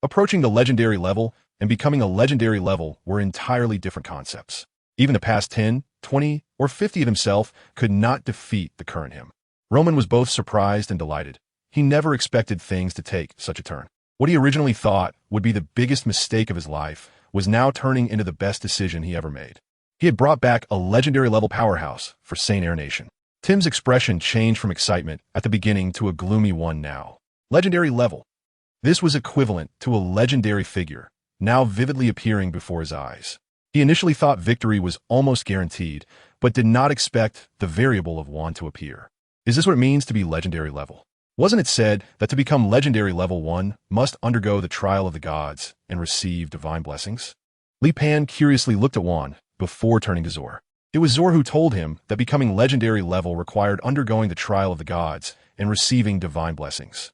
Approaching the legendary level and becoming a legendary level were entirely different concepts. Even the past 10, 20, or 50 of himself could not defeat the current him. Roman was both surprised and delighted. He never expected things to take such a turn. What he originally thought would be the biggest mistake of his life was now turning into the best decision he ever made. He had brought back a legendary level powerhouse for Saint Air Nation. Tim's expression changed from excitement at the beginning to a gloomy one now. Legendary level. This was equivalent to a legendary figure, now vividly appearing before his eyes. He initially thought victory was almost guaranteed, but did not expect the variable of Juan to appear. Is this what it means to be legendary level? Wasn't it said that to become legendary level 1 must undergo the trial of the gods and receive divine blessings? Li Pan curiously looked at Juan before turning to Zor. It was Zor who told him that becoming legendary level required undergoing the trial of the gods and receiving divine blessings.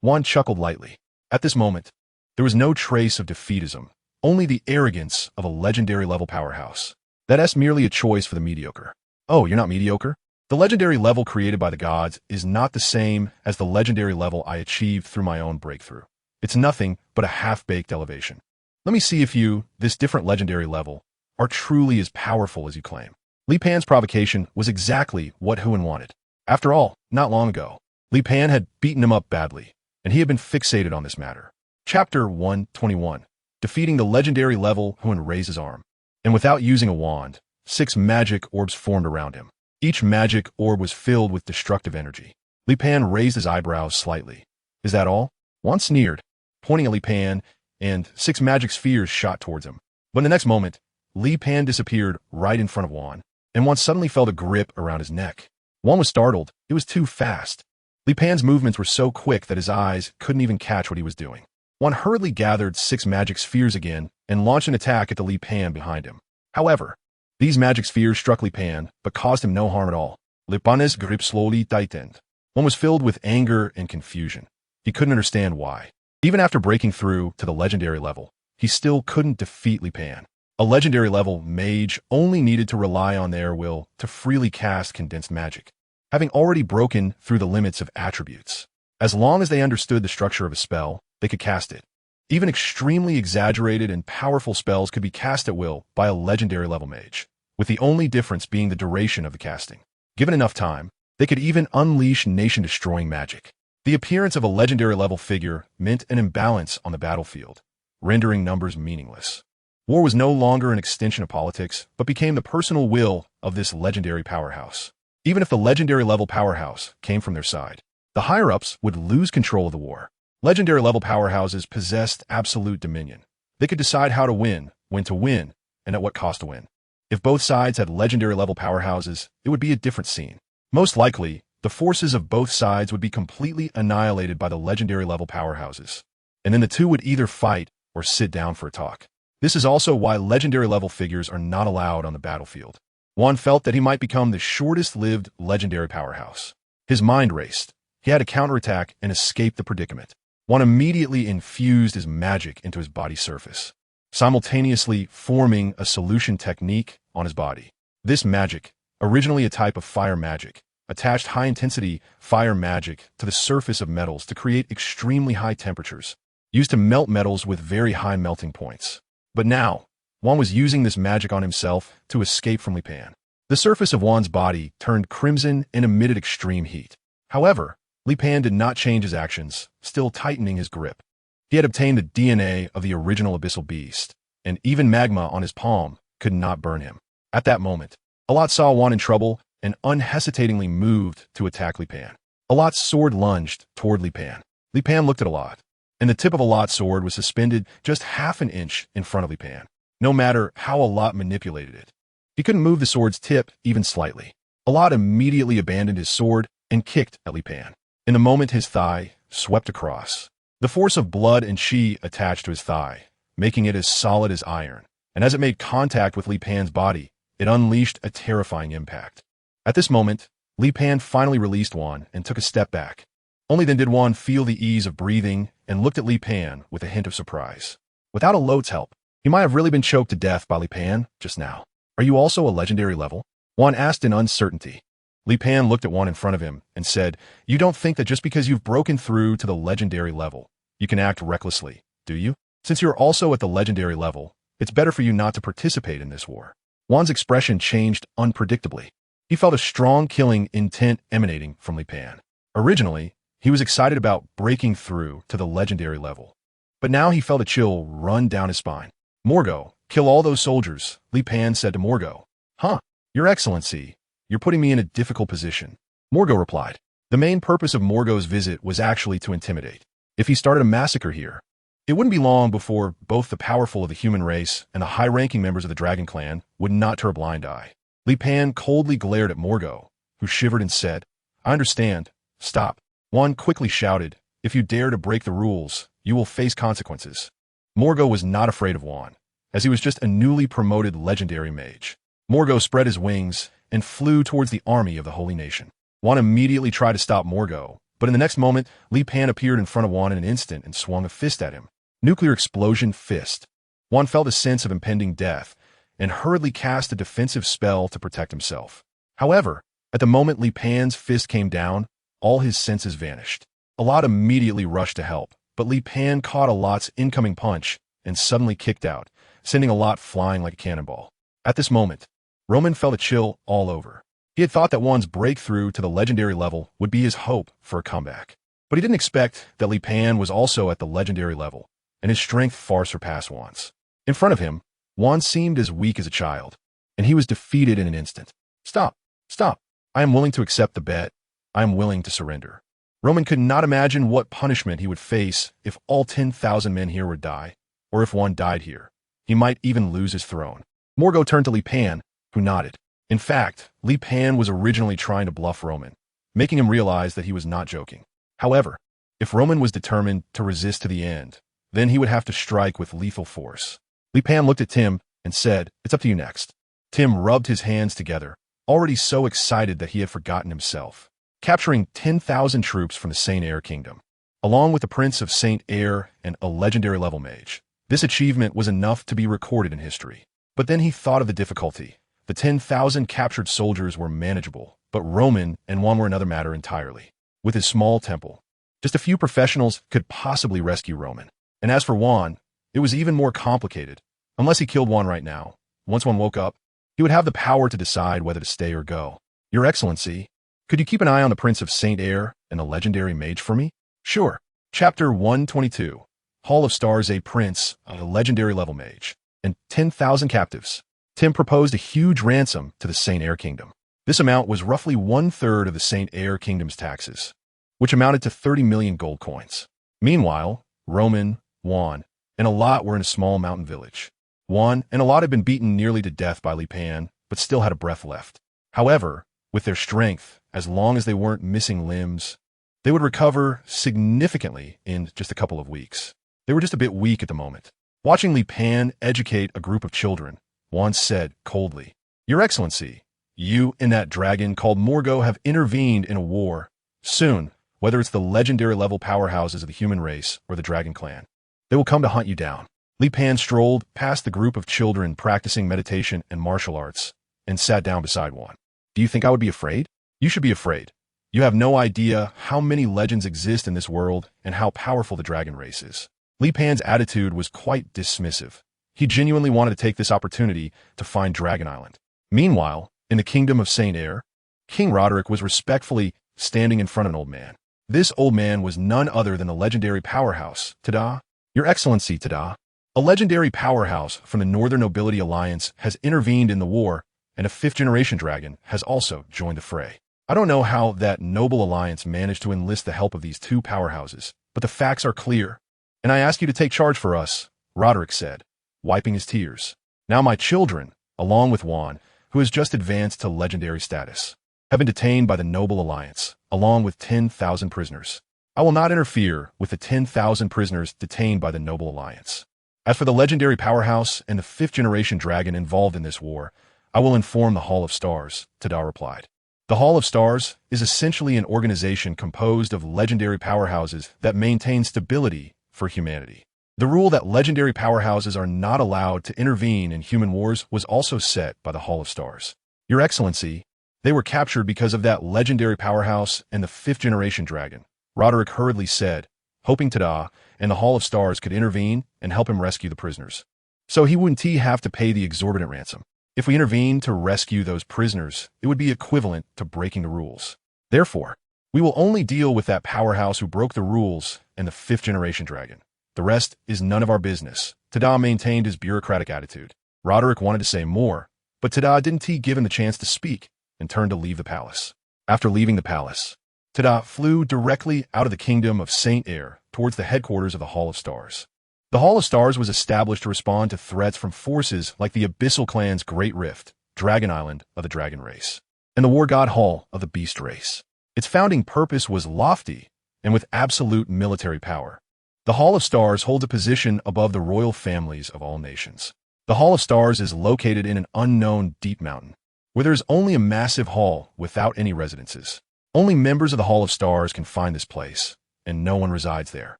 Juan chuckled lightly. At this moment, there was no trace of defeatism, only the arrogance of a legendary level powerhouse. That's merely a choice for the mediocre. Oh, you're not mediocre? The legendary level created by the gods is not the same as the legendary level I achieved through my own breakthrough. It's nothing but a half-baked elevation. Let me see if you, this different legendary level, are truly as powerful as you claim. Li Pan's provocation was exactly what Huan wanted. After all, not long ago, Li Pan had beaten him up badly, and he had been fixated on this matter. Chapter 121. Defeating the legendary level, Huan raised his arm. And without using a wand, 6 magic orbs formed around him. Each magic orb was filled with destructive energy. Li Pan raised his eyebrows slightly. Is that all? Juan sneered, pointing at Li Pan, and 6 magic spheres shot towards him. But in the next moment, Li Pan disappeared right in front of Juan, and Juan suddenly felt a grip around his neck. Juan was startled. It was too fast. Li Pan's movements were so quick that his eyes couldn't even catch what he was doing. Juan hurriedly gathered 6 magic spheres again and launched an attack at the Li Pan behind him. However, these magic spheres struck Li Pan, but caused him no harm at all. Li Pan's grip slowly tightened. Juan was filled with anger and confusion. He couldn't understand why. Even after breaking through to the legendary level, he still couldn't defeat Li Pan. A legendary level mage only needed to rely on their will to freely cast condensed magic, having already broken through the limits of attributes. As long as they understood the structure of a spell, they could cast it. Even extremely exaggerated and powerful spells could be cast at will by a legendary level mage, with the only difference being the duration of the casting. Given enough time, they could even unleash nation-destroying magic. The appearance of a legendary level figure meant an imbalance on the battlefield, rendering numbers meaningless. War was no longer an extension of politics, but became the personal will of this legendary powerhouse. Even if the legendary level powerhouse came from their side, the higher-ups would lose control of the war. Legendary level powerhouses possessed absolute dominion. They could decide how to win, when to win, and at what cost to win. If both sides had legendary level powerhouses, it would be a different scene. Most likely, the forces of both sides would be completely annihilated by the legendary level powerhouses, and then the two would either fight or sit down for a talk. This is also why legendary level figures are not allowed on the battlefield. Juan felt that he might become the shortest-lived legendary powerhouse. His mind raced. He had to counterattack and escape the predicament. Juan immediately infused his magic into his body's surface, simultaneously forming a solution technique on his body. This magic, originally a type of fire magic, attached high-intensity fire magic to the surface of metals to create extremely high temperatures, used to melt metals with very high melting points. But now, Juan was using this magic on himself to escape from Li Pan. The surface of Juan's body turned crimson and emitted extreme heat. However, Li Pan did not change his actions, still tightening his grip. He had obtained the DNA of the original abyssal beast, and even magma on his palm could not burn him. At that moment, Alat saw Wan in trouble and unhesitatingly moved to attack Li Pan. Alat's sword lunged toward Li Pan. Li Pan looked at Alat, and the tip of Alat's sword was suspended just half an inch in front of Li Pan. No matter how Alat manipulated it, he couldn't move the sword's tip even slightly. Alat immediately abandoned his sword and kicked at Li Pan. In the moment, his thigh swept across. The force of blood and chi attached to his thigh, making it as solid as iron, and as it made contact with Li Pan's body, it unleashed a terrifying impact. At this moment, Li Pan finally released Wan and took a step back. Only then did Wan feel the ease of breathing and looked at Li Pan with a hint of surprise. Without Alot's help, he might have really been choked to death by Li Pan just now. Are you also a legendary level? Wan asked in uncertainty. Li Pan looked at Wan in front of him and said, "You don't think that just because you've broken through to the legendary level, you can act recklessly, do you? Since you're also at the legendary level, it's better for you not to participate in this war." Wan's expression changed unpredictably. He felt a strong killing intent emanating from Li Pan. Originally, he was excited about breaking through to the legendary level, but now he felt a chill run down his spine. "Morgo, kill all those soldiers," Li Pan said to Morgo. "Huh, Your Excellency, you're putting me in a difficult position," Morgo replied. The main purpose of Morgo's visit was actually to intimidate. If he started a massacre here, it wouldn't be long before both the powerful of the human race and the high-ranking members of the Dragon Clan would not turn a blind eye. Li Pan coldly glared at Morgo, who shivered and said, "I understand. Stop." Wan quickly shouted, "If you dare to break the rules, you will face consequences." Morgo was not afraid of Wan, as he was just a newly promoted legendary mage. Morgo spread his wings and flew towards the army of the Holy Nation. Wan immediately tried to stop Morgo, but in the next moment, Li Pan appeared in front of Wan in an instant and swung a fist at him. Nuclear explosion fist. Wan felt a sense of impending death and hurriedly cast a defensive spell to protect himself. However, at the moment Li Pan's fist came down, all his senses vanished. Alat immediately rushed to help, but Li Pan caught Alat's incoming punch and suddenly kicked out, sending Alat flying like a cannonball. At this moment, Roman felt a chill all over. He had thought that Wan's breakthrough to the legendary level would be his hope for a comeback. But he didn't expect that Li Pan was also at the legendary level, and his strength far surpassed Wan's. In front of him, Wan seemed as weak as a child, and he was defeated in an instant. "Stop! Stop! I am willing to accept the bet. I am willing to surrender." Roman could not imagine what punishment he would face if all 10,000 men here would die, or if Wan died here. He might even lose his throne. Morgo turned to Li Pan, who nodded. In fact, Li Pan was originally trying to bluff Roman, making him realize that he was not joking. However, if Roman was determined to resist to the end, then he would have to strike with lethal force. Li Pan looked at Tim and said, "It's up to you next." Tim rubbed his hands together, already so excited that he had forgotten himself. Capturing 10,000 troops from the Saint Air Kingdom, along with the Prince of Saint Air and a legendary level mage. This achievement was enough to be recorded in history. But then he thought of the difficulty. The 10,000 captured soldiers were manageable, but Roman and Wan were another matter entirely. With his small temple, just a few professionals could possibly rescue Roman. And as for Wan, it was even more complicated. Unless he killed Wan right now, once Wan woke up, he would have the power to decide whether to stay or go. "Your Excellency, could you keep an eye on the Prince of Saint Air and the legendary mage for me?" "Sure." Chapter 122. Hall of Stars. A prince, a legendary level mage, and 10,000 captives. Tim proposed a huge ransom to the Saint Air Kingdom. This amount was roughly 1/3 of the Saint Air Kingdom's taxes, which amounted to 30 million gold coins. Meanwhile, Roman, Wan, and Alat were in a small mountain village. Wan and Alat had been beaten nearly to death by Li Pan, but still had a breath left. However, with their strength, as long as they weren't missing limbs, they would recover significantly in just a couple of weeks. They were just a bit weak at the moment. Watching Li Pan educate a group of children, Wan said coldly, "Your Excellency, you and that dragon called Morgo have intervened in a war. Soon, whether it's the legendary level powerhouses of the human race or the Dragon Clan, they will come to hunt you down." Li Pan strolled past the group of children practicing meditation and martial arts and sat down beside Wan. "Do you think I would be afraid? You should be afraid. You have no idea how many legends exist in this world and how powerful the dragon race is." Li Pan's attitude was quite dismissive. He genuinely wanted to take this opportunity to find Dragon Island. Meanwhile, in the kingdom of Saint Air, King Roderick was respectfully standing in front of an old man. This old man was none other than the legendary powerhouse, Tada. "Your Excellency, Tada." A legendary powerhouse from the Northern Nobility Alliance has intervened in the war, and a fifth-generation dragon has also joined the fray. I don't know how that noble alliance managed to enlist the help of these two powerhouses, but the facts are clear. And I ask you to take charge for us, Roderick said, wiping his tears. Now my children, along with Juan, who has just advanced to legendary status, have been detained by the Noble Alliance, along with 10,000 prisoners. I will not interfere with the 10,000 prisoners detained by the Noble Alliance. As for the legendary powerhouse and the fifth-generation dragon involved in this war, I will inform the Hall of Stars, Tada replied. The Hall of Stars is essentially an organization composed of legendary powerhouses that maintain stability for humanity. The rule that legendary powerhouses are not allowed to intervene in human wars was also set by the Hall of Stars. Your Excellency, they were captured because of that legendary powerhouse and the fifth-generation dragon, Roderick hurriedly said, hoping Tada and the Hall of Stars could intervene and help him rescue the prisoners. So he wouldn't have to pay the exorbitant ransom. If we intervened to rescue those prisoners, it would be equivalent to breaking the rules. Therefore, we will only deal with that powerhouse who broke the rules and the fifth-generation dragon. The rest is none of our business. Tada maintained his bureaucratic attitude. Roderick wanted to say more, but Tada didn't give him the chance to speak and turned to leave the palace. After leaving the palace, Tada flew directly out of the kingdom of Saint Air towards the headquarters of the Hall of Stars. The Hall of Stars was established to respond to threats from forces like the Abyssal Clan's Great Rift, Dragon Island of the Dragon Race, and the War God Hall of the Beast Race. Its founding purpose was lofty and with absolute military power. The Hall of Stars holds a position above the royal families of all nations. The Hall of Stars is located in an unknown deep mountain, where there is only a massive hall without any residences. Only members of the Hall of Stars can find this place, and no one resides there.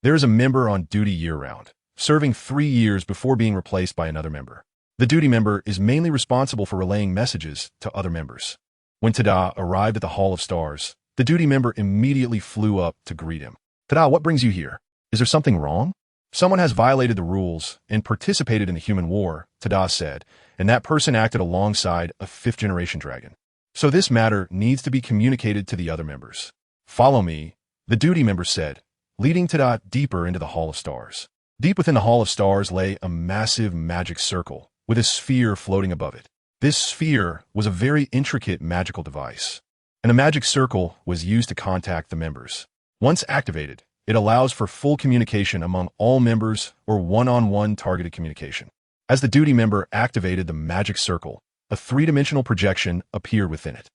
There is a member on duty year-round, serving 3 years before being replaced by another member. The duty member is mainly responsible for relaying messages to other members. When Tada arrived at the Hall of Stars, the duty member immediately flew up to greet him. Tada, what brings you here? Is there something wrong? Someone has violated the rules and participated in the human war, Tada said, and that person acted alongside a fifth-generation dragon. So this matter needs to be communicated to the other members. Follow me, the duty member said, leading Tada deeper into the Hall of Stars. Deep within the Hall of Stars lay a massive magic circle with a sphere floating above it. This sphere was a very intricate magical device, and a magic circle was used to contact the members. Once activated, it allows for full communication among all members or one-on-one targeted communication. As the duty member activated the magic circle, a three-dimensional projection appeared within it.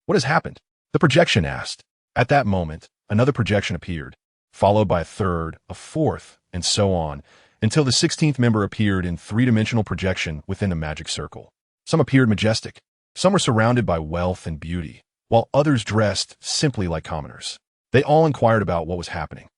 What has happened? The projection asked. At that moment, another projection appeared, followed by a third, a fourth, and so on, until the 16th member appeared in three-dimensional projection within the magic circle. Some appeared majestic. Some were surrounded by wealth and beauty, while others dressed simply like commoners. They all inquired about what was happening.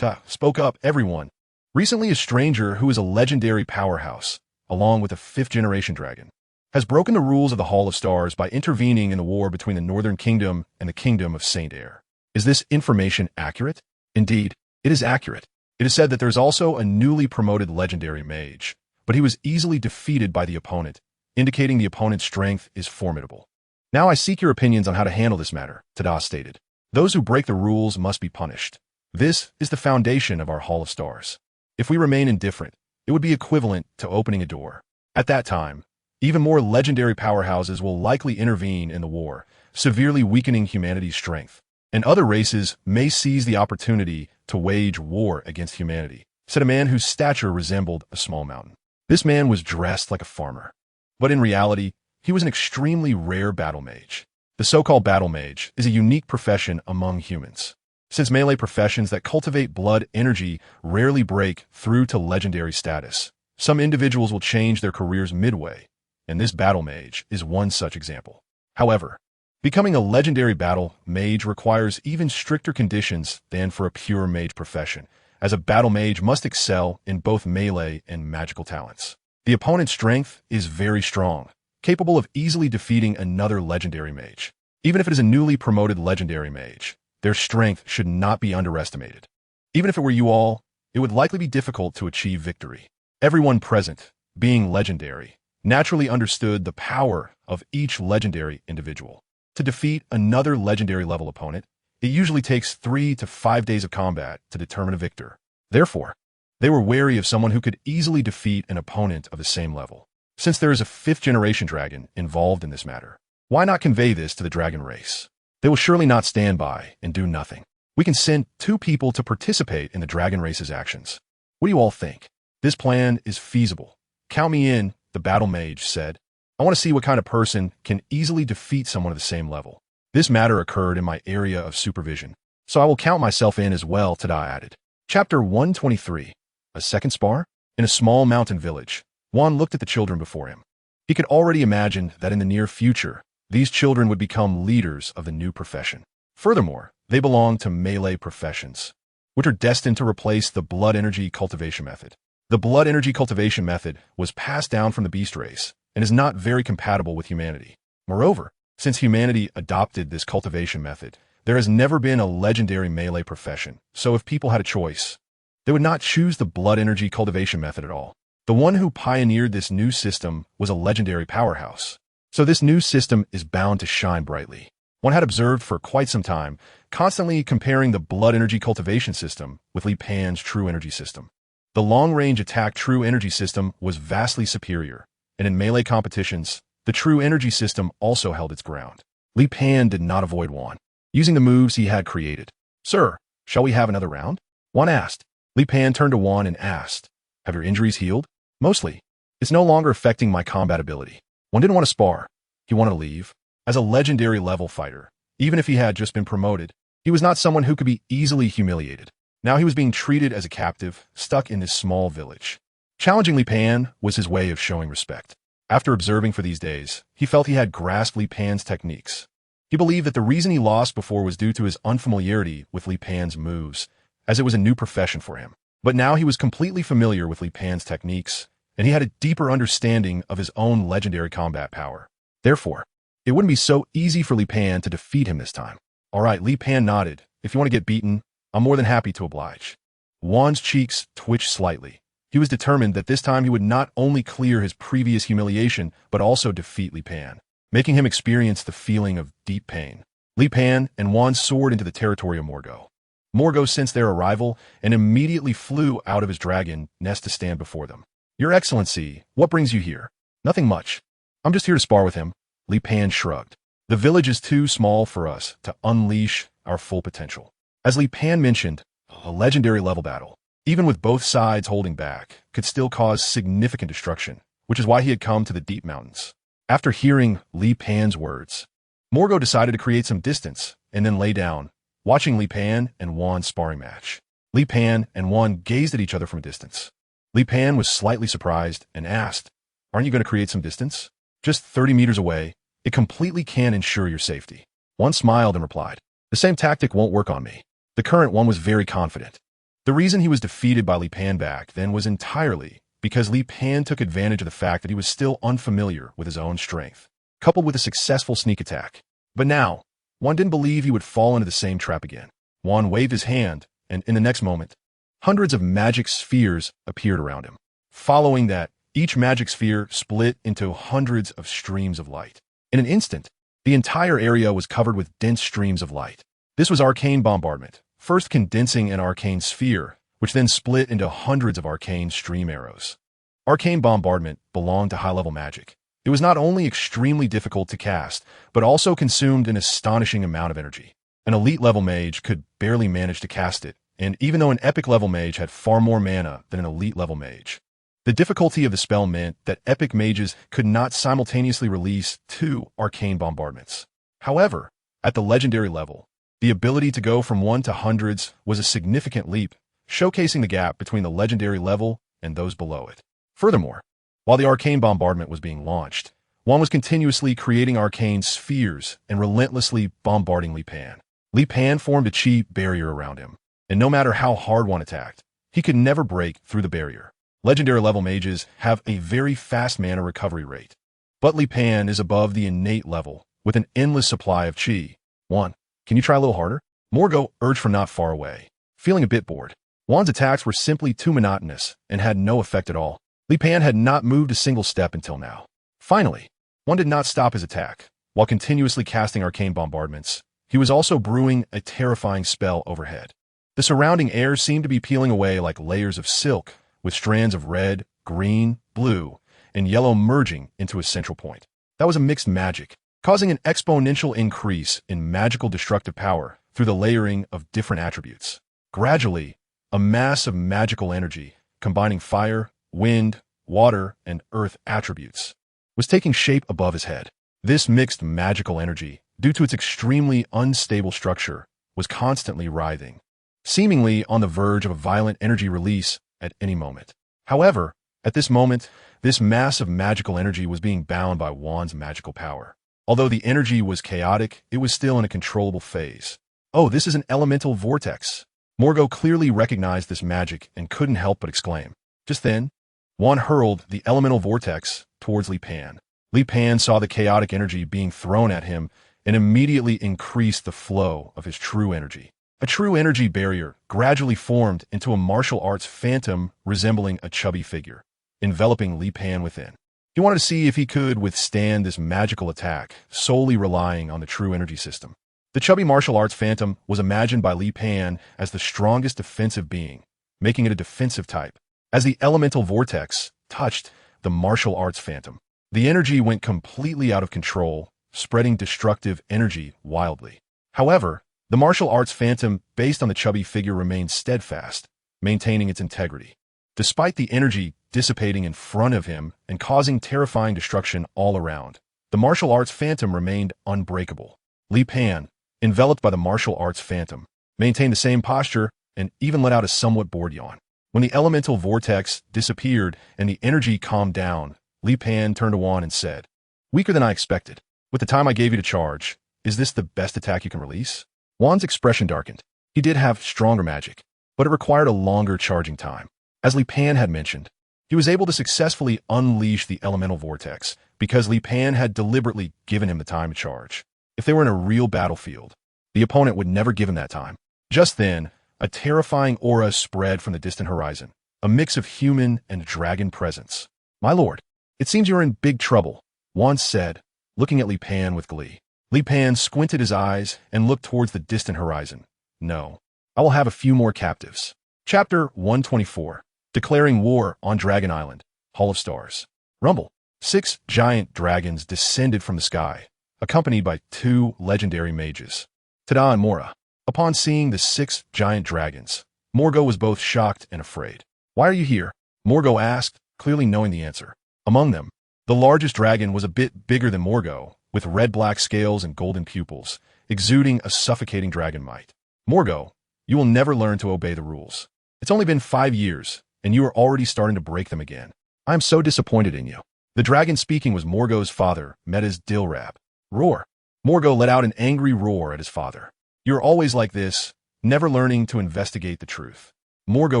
Spoke up, everyone. Recently, a stranger who is a legendary powerhouse, along with a fifth-generation dragon, has broken the rules of the Hall of Stars by intervening in the war between the Northern Kingdom and the Kingdom of Saint Air. Is this information accurate? Indeed, it is accurate. It is said that there is also a newly promoted legendary mage, but he was easily defeated by the opponent, indicating the opponent's strength is formidable. Now I seek your opinions on how to handle this matter, Tada stated. Those who break the rules must be punished. This is the foundation of our Hall of Stars. If we remain indifferent, it would be equivalent to opening a door. At that time, even more legendary powerhouses will likely intervene in the war, severely weakening humanity's strength. And other races may seize the opportunity to wage war against humanity, said a man whose stature resembled a small mountain. This man was dressed like a farmer, but in reality, he was an extremely rare battle mage. The so-called battle mage is a unique profession among humans, since melee professions that cultivate blood energy rarely break through to legendary status. Some individuals will change their careers midway, and this battle mage is one such example. However, becoming a legendary battle mage requires even stricter conditions than for a pure mage profession, as a battle mage must excel in both melee and magical talents. The opponent's strength is very strong, capable of easily defeating another legendary mage. Even if it is a newly promoted legendary mage, their strength should not be underestimated. Even if it were you all, it would likely be difficult to achieve victory. Everyone present, being legendary, naturally understood the power of each legendary individual. To defeat another legendary level opponent, it usually takes 3 to 5 days of combat to determine a victor. Therefore, They were wary of someone who could easily defeat an opponent of the same level. Since there is a fifth-generation dragon involved in this matter, why not convey this to the dragon race? They will surely not stand by and do nothing. We can send 2 people to participate in the dragon race's actions. What do you all think? This plan is feasible. Count me in, the battle mage said. I want to see what kind of person can easily defeat someone of the same level. This matter occurred in my area of supervision, so I will count myself in as well, Tada added. Chapter 123. A second spar? In a small mountain village, Juan looked at the children before him. He could already imagine that in the near future, these children would become leaders of the new profession. Furthermore, they belong to melee professions, which are destined to replace the blood energy cultivation method. The blood energy cultivation method was passed down from the beast race and is not very compatible with humanity. Moreover, since humanity adopted this cultivation method, there has never been a legendary melee profession, so if people had a choice, they would not choose the blood energy cultivation method at all. The one who pioneered this new system was a legendary powerhouse, so this new system is bound to shine brightly. One had observed for quite some time, constantly comparing the blood energy cultivation system with Li Pan's true energy system. The long-range attack true energy system was vastly superior, and in melee competitions, the true energy system also held its ground. Li Pan did not avoid Juan, using the moves he had created. Sir, shall we have another round? Juan asked. Li Pan turned to Juan and asked, have your injuries healed? Mostly. It's no longer affecting my combat ability. Juan didn't want to spar. He wanted to leave. As a legendary level fighter, even if he had just been promoted, he was not someone who could be easily humiliated. Now he was being treated as a captive, stuck in this small village. Challenging Li Pan was his way of showing respect. After observing for these days, he felt he had grasped Li Pan's techniques. He believed that the reason he lost before was due to his unfamiliarity with Li Pan's moves, as it was a new profession for him. But now he was completely familiar with Li Pan's techniques, and he had a deeper understanding of his own legendary combat power. Therefore, it wouldn't be so easy for Li Pan to defeat him this time. All right, Li Pan nodded. If you want to get beaten, I'm more than happy to oblige. Juan's cheeks twitched slightly. He was determined that this time he would not only clear his previous humiliation, but also defeat Li Pan, making him experience the feeling of deep pain. Li Pan and Juan soared into the territory of Morgo. Morgo sensed their arrival and immediately flew out of his dragon nest to stand before them. Your Excellency, what brings you here? Nothing much. I'm just here to spar with him. Li Pan shrugged. The village is too small for us to unleash our full potential. As Li Pan mentioned, a legendary level battle, even with both sides holding back, could still cause significant destruction, which is why he had come to the deep mountains. After hearing Li Pan's words, Morgo decided to create some distance and then lay down, watching Li Pan and Juan's sparring match. Li Pan and Juan gazed at each other from a distance. Li Pan was slightly surprised and asked, aren't you going to create some distance? Just 30 meters away, it completely can ensure your safety. Juan smiled and replied, the same tactic won't work on me. The current one was very confident. The reason he was defeated by Li Pan back then was entirely because Li Pan took advantage of the fact that he was still unfamiliar with his own strength, coupled with a successful sneak attack. But now, Juan didn't believe he would fall into the same trap again. Juan waved his hand, and in the next moment, hundreds of magic spheres appeared around him. Following that, each magic sphere split into hundreds of streams of light. In an instant, the entire area was covered with dense streams of light. This was arcane bombardment, first condensing an arcane sphere, which then split into hundreds of arcane stream arrows. Arcane bombardment belonged to high-level magic. It was not only extremely difficult to cast, but also consumed an astonishing amount of energy. An elite-level mage could barely manage to cast it, and even though an epic-level mage had far more mana than an elite-level mage, the difficulty of the spell meant that epic mages could not simultaneously release 2 arcane bombardments. However, at the legendary level, the ability to go from 1 to hundreds was a significant leap, showcasing the gap between the legendary level and those below it. Furthermore, while the arcane bombardment was being launched, Juan was continuously creating arcane spheres and relentlessly bombarding Li Pan. Li Pan formed a chi barrier around him, and no matter how hard Juan attacked, he could never break through the barrier. Legendary level mages have a very fast mana recovery rate, but Li Pan is above the innate level with an endless supply of chi. Juan, can you try a little harder? Morgo urged from not far away, feeling a bit bored. Juan's attacks were simply too monotonous and had no effect at all. Li Pan had not moved a single step until now. Finally, Juan did not stop his attack. While continuously casting arcane bombardments, he was also brewing a terrifying spell overhead. The The surrounding air seemed to be peeling away like layers of silk, with strands of red, green, blue, and yellow merging into a central point. That was a mixed magic, causing an exponential increase in magical destructive power through the layering of different attributes. Gradually, a mass of magical energy, combining fire, wind, water, and earth attributes, was taking shape above his head. This mixed magical energy, due to its extremely unstable structure, was constantly writhing, seemingly on the verge of a violent energy release at any moment. However, at this moment, this mass of magical energy was being bound by Juan's magical power. Although the energy was chaotic, it was still in a controllable phase. Oh, this is an elemental vortex. Morgo clearly recognized this magic and couldn't help but exclaim. Just then, Juan hurled the elemental vortex towards Li Pan. Li Pan saw the chaotic energy being thrown at him and immediately increased the flow of his true energy. A true energy barrier gradually formed into a martial arts phantom resembling a chubby figure, enveloping Li Pan within. He wanted to see if he could withstand this magical attack, solely relying on the true energy system. The chubby martial arts phantom was imagined by Li Pan as the strongest defensive being, making it a defensive type. As the elemental vortex touched the martial arts phantom, the energy went completely out of control, spreading destructive energy wildly. However, the martial arts phantom based on the chubby figure remained steadfast, maintaining its integrity. Despite the energy dissipating in front of him and causing terrifying destruction all around, the martial arts phantom remained unbreakable. Li Pan, enveloped by the martial arts phantom, maintained the same posture and even let out a somewhat bored yawn. When the elemental vortex disappeared and the energy calmed down, Li Pan turned to Juan and said, "Weaker than I expected. With the time I gave you to charge, is this the best attack you can release?" Juan's expression darkened. He did have stronger magic, but it required a longer charging time. As Li Pan had mentioned, he was able to successfully unleash the elemental vortex because Li Pan had deliberately given him the time to charge. If they were in a real battlefield, the opponent would never give him that time. Just then, a terrifying aura spread from the distant horizon, a mix of human and dragon presence. "My lord, it seems you're in big trouble," Juan said, looking at Li Pan with glee. Li Pan squinted his eyes and looked towards the distant horizon. "No, I will have a few more captives." Chapter 124. Declaring War on Dragon Island, Hall of Stars. Rumble. 6 giant dragons descended from the sky, accompanied by 2 legendary mages, Tada and Mora. Upon seeing the 6 giant dragons, Morgo was both shocked and afraid. "Why are you here?" Morgo asked, clearly knowing the answer. Among them, the largest dragon was a bit bigger than Morgo, with red-black scales and golden pupils, exuding a suffocating dragon might. "Morgo, you will never learn to obey the rules. It's only been 5 years, and you are already starting to break them again. I am so disappointed in you." The dragon speaking was Morgo's father, Meta's Dilrab. Roar. Morgo let out an angry roar at his father. "You're always like this, never learning to investigate the truth," Morgo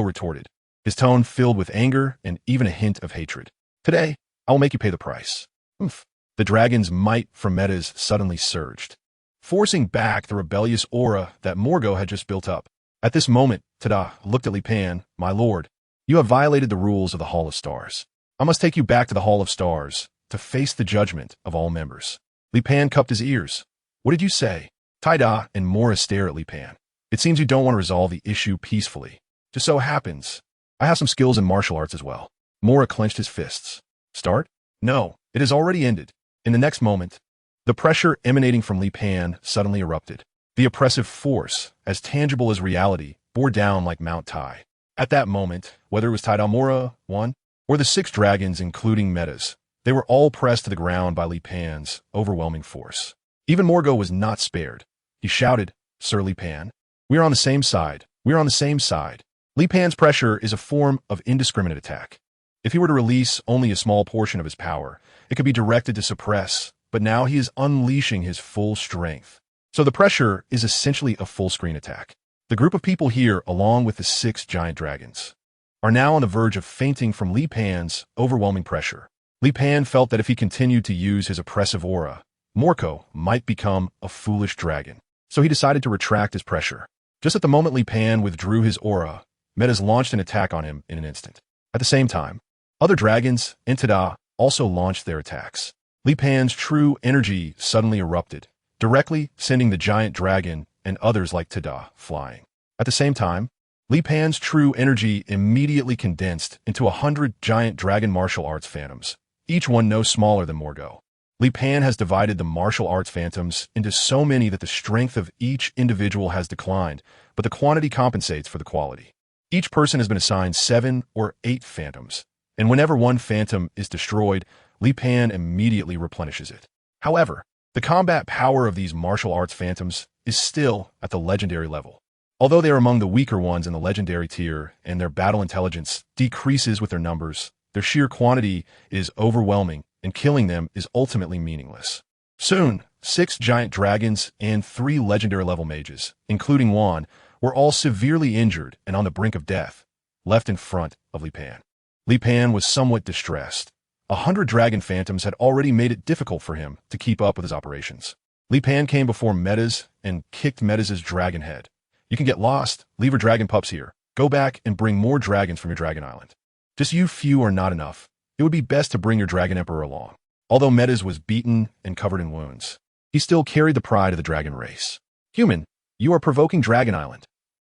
retorted, his tone filled with anger and even a hint of hatred. "Today, I will make you pay the price." Oomph. The dragon's might from Metas suddenly surged, forcing back the rebellious aura that Morgo had just built up. At this moment, Tada looked at Li Pan. "My lord, you have violated the rules of the Hall of Stars. I must take you back to the Hall of Stars to face the judgment of all members." Li Pan cupped his ears. "What did you say?" Tada and Mora stare at Li Pan. "It seems you don't want to resolve the issue peacefully. Just so happens, I have some skills in martial arts as well." Mora clenched his fists. "Start?" "No, it has already ended." In the next moment, the pressure emanating from Li Pan suddenly erupted. The oppressive force, as tangible as reality, bore down like Mount Tai. At that moment, whether it was Tada Mora, one, or the 6 dragons including Metas, they were all pressed to the ground by Li Pan's overwhelming force. Even Morgo was not spared. He shouted, "Sir Li Pan, we are on the same side. We are on the same side." Li Pan's pressure is a form of indiscriminate attack. If he were to release only a small portion of his power, it could be directed to suppress, but now he is unleashing his full strength. So the pressure is essentially a full-screen attack. The group of people here, along with the 6 giant dragons, are now on the verge of fainting from Li Pan's overwhelming pressure. Li Pan felt that if he continued to use his oppressive aura, Morko might become a foolish dragon. So he decided to retract his pressure. Just at the moment Li Pan withdrew his aura, Metas launched an attack on him in an instant. At the same time, other dragons and Tada also launched their attacks. Li Pan's true energy suddenly erupted, directly sending the giant dragon and others like Tada flying. At the same time, Li Pan's true energy immediately condensed into 100 giant dragon martial arts phantoms, each one no smaller than Morgo. Li Pan has divided the martial arts phantoms into so many that the strength of each individual has declined, but the quantity compensates for the quality. Each person has been assigned 7 or 8 phantoms, and whenever one phantom is destroyed, Li Pan immediately replenishes it. However, the combat power of these martial arts phantoms is still at the legendary level. Although they are among the weaker ones in the legendary tier and their battle intelligence decreases with their numbers, their sheer quantity is overwhelming and killing them is ultimately meaningless. Soon, 6 giant dragons and 3 legendary level mages, including Juan, were all severely injured and on the brink of death, left in front of Li Pan. Li Pan was somewhat distressed. 100 dragon phantoms had already made it difficult for him to keep up with his operations. Li Pan came before Metas and kicked Metas' dragon head. You can get lost, leave your dragon pups here. Go back and bring more dragons from your dragon island. Just you few are not enough. It would be best to bring your dragon emperor along. Although Metas was beaten and covered in wounds, he still carried the pride of the dragon race. Human, you are provoking Dragon Island.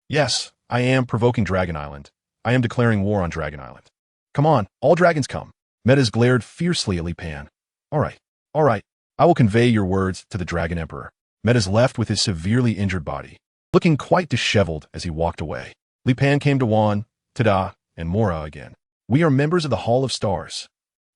Yes, I am provoking Dragon Island. I am declaring war on Dragon Island. Come on, all dragons come. Metas glared fiercely at Li Pan. All right. I will convey your words to the Dragon Emperor. Metas left with his severely injured body, looking quite disheveled as he walked away. Li Pan came to Juan, Tada, and Mora again. We are members of the Hall of Stars.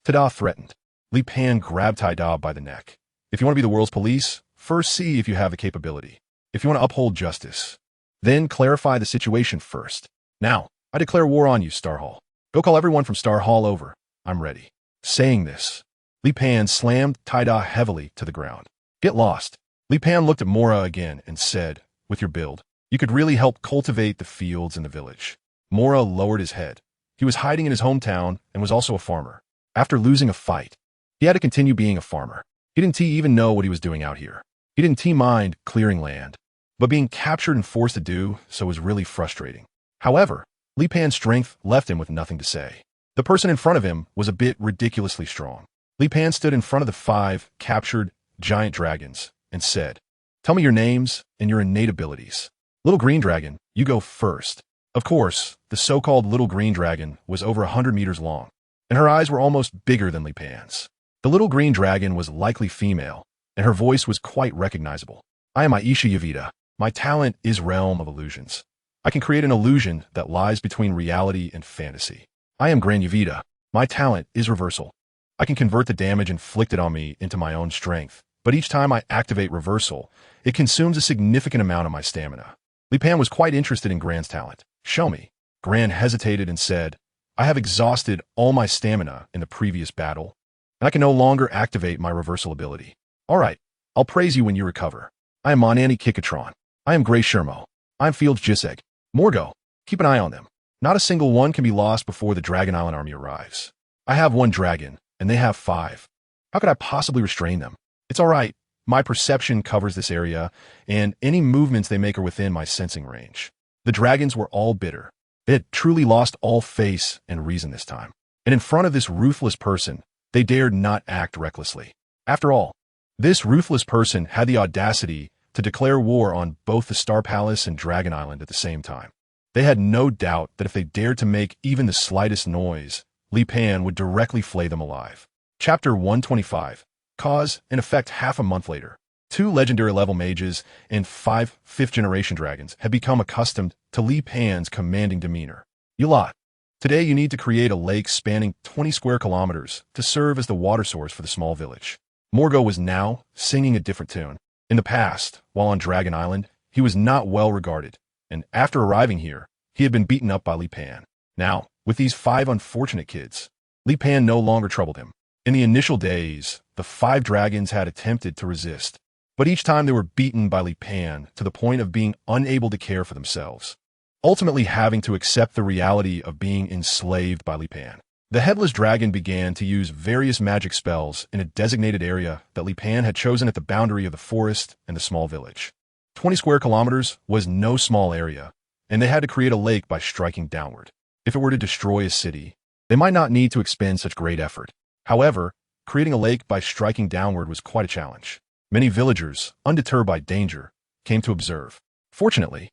Tada threatened. Li Pan grabbed Tada by the neck. If you want to be the world's police, first see if you have the capability. If you want to uphold justice, then clarify the situation first. Now, I declare war on you, Star Hall. Go call everyone from Star Hall over. I'm ready. Saying this, Li Pan slammed Tada heavily to the ground. Get lost. Li Pan looked at Mora again and said, with your build, you could really help cultivate the fields in the village. Mora lowered his head. He was hiding in his hometown and was also a farmer. After losing a fight, he had to continue being a farmer. He didn't even know what he was doing out here. He didn't mind clearing land, but being captured and forced to do so was really frustrating. However, Li Pan's strength left him with nothing to say. The person in front of him was a bit ridiculously strong. Li Pan stood in front of the 5 captured giant dragons and said, tell me your names and your innate abilities. Little Green Dragon, you go first. Of course, the so-called Little Green Dragon was over 100 meters long, and her eyes were almost bigger than Li Pan's. The Little Green Dragon was likely female, and her voice was quite recognizable. I am Aisha Yavita. My talent is Realm of Illusions. I can create an illusion that lies between reality and fantasy. I am Gran Yavita. My talent is Reversal. I can convert the damage inflicted on me into my own strength, but each time I activate Reversal, it consumes a significant amount of my stamina. Li Pan was quite interested in Gran's talent. Show me. Gran hesitated and said, I have exhausted all my stamina in the previous battle, and I can no longer activate my Reversal ability. All right, I'll praise you when you recover. I am Monani Kikatron. I am Gray Shermo. I am Fields Jiseg. Morgo, keep an eye on them. Not a single one can be lost before the Dragon Island army arrives. I have 1 dragon, and they have 5. How could I possibly restrain them? It's all right. My perception covers this area, and any movements they make are within my sensing range. The dragons were all bitter. They had truly lost all face and reason this time. And in front of this ruthless person, they dared not act recklessly. After all, this ruthless person had the audacity to declare war on both the Star Palace and Dragon Island at the same time. They had no doubt that if they dared to make even the slightest noise, Li Pan would directly flay them alive. Chapter 125. Cause and effect. Half a month later, 2 legendary level mages and 5 5th-generation dragons had become accustomed to Li Pan's commanding demeanor. You lot, today you need to create a lake spanning 20 square kilometers to serve as the water source for the small village. Morgo was now singing a different tune. In the past, while on Dragon Island, he was not well regarded, and after arriving here, he had been beaten up by Li Pan. Now, with these 5 unfortunate kids, Li Pan no longer troubled him. In the initial days, the 5 dragons had attempted to resist, but each time they were beaten by Li Pan to the point of being unable to care for themselves, ultimately having to accept the reality of being enslaved by Li Pan. The headless dragon began to use various magic spells in a designated area that Li Pan had chosen at the boundary of the forest and the small village. 20 square kilometers was no small area, and they had to create a lake by striking downward. If it were to destroy a city, they might not need to expend such great effort. However, creating a lake by striking downward was quite a challenge. Many villagers, undeterred by danger, came to observe. Fortunately,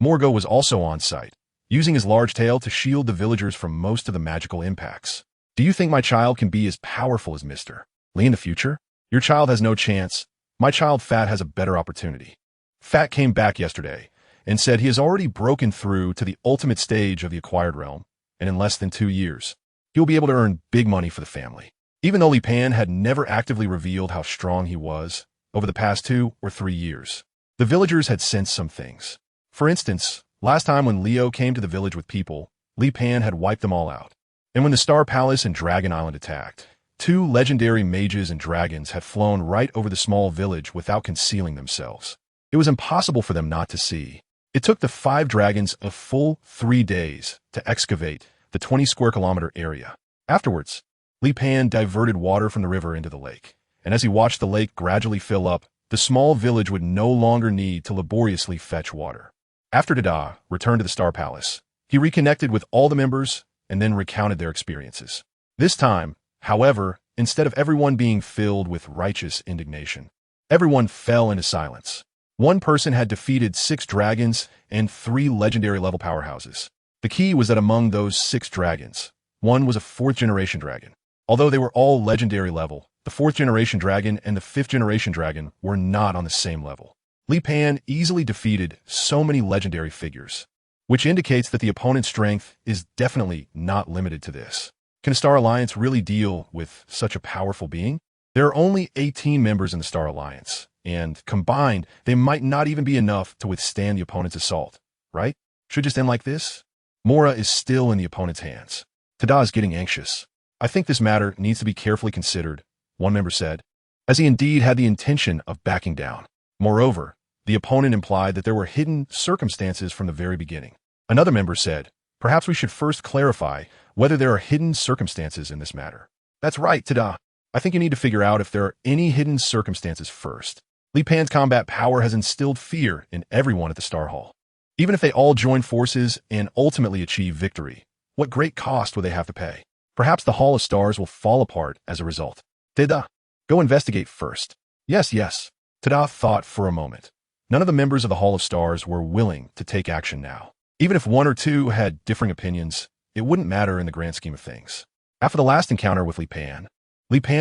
Morgo was also on site, using his large tail to shield the villagers from most of the magical impacts. Do you think my child can be as powerful as Mr. Lee in the future? Your child has no chance. My child Fat has a better opportunity. Fat came back yesterday and said he has already broken through to the ultimate stage of the acquired realm, and in less than 2 years, he will be able to earn big money for the family. Even though Li Pan had never actively revealed how strong he was over the past 2 or 3 years, the villagers had sensed some things. For instance, last time when Leo came to the village with people, Li Pan had wiped them all out. And when the Star Palace and Dragon Island attacked, 2 legendary mages and dragons had flown right over the small village without concealing themselves. It was impossible for them not to see. It took the 5 dragons a full 3 days to excavate the 20 square kilometer area. Afterwards, Li Pan diverted water from the river into the lake, and as he watched the lake gradually fill up, the small village would no longer need to laboriously fetch water. After Dada returned to the Star Palace, he reconnected with all the members and then recounted their experiences. This time, however, instead of everyone being filled with righteous indignation, everyone fell into silence. One person had defeated 6 dragons and 3 legendary level powerhouses. The key was that among those 6 dragons, one was a 4th generation dragon. Although they were all legendary level, the 4th generation dragon and the 5th generation dragon were not on the same level. Li Pan easily defeated so many legendary figures, which indicates that the opponent's strength is definitely not limited to this. Can a Star Alliance really deal with such a powerful being? There are only 18 members in the Star Alliance, and combined, they might not even be enough to withstand the opponent's assault, right? Should just end like this? Mora is still in the opponent's hands. Tada is getting anxious. I think this matter needs to be carefully considered, one member said, as he indeed had the intention of backing down. Moreover, the opponent implied that there were hidden circumstances from the very beginning. Another member said, perhaps we should first clarify whether there are hidden circumstances in this matter. That's right, Tada. I think you need to figure out if there are any hidden circumstances first. Li Pan's combat power has instilled fear in everyone at the Star Hall. Even if they all join forces and ultimately achieve victory, what great cost will they have to pay? Perhaps the Hall of Stars will fall apart as a result. Tada, go investigate first. Yes. Tada thought for a moment. None of the members of the Hall of Stars were willing to take action now. Even if 1 or 2 had differing opinions, it wouldn't matter in the grand scheme of things. After the last encounter with Li Pan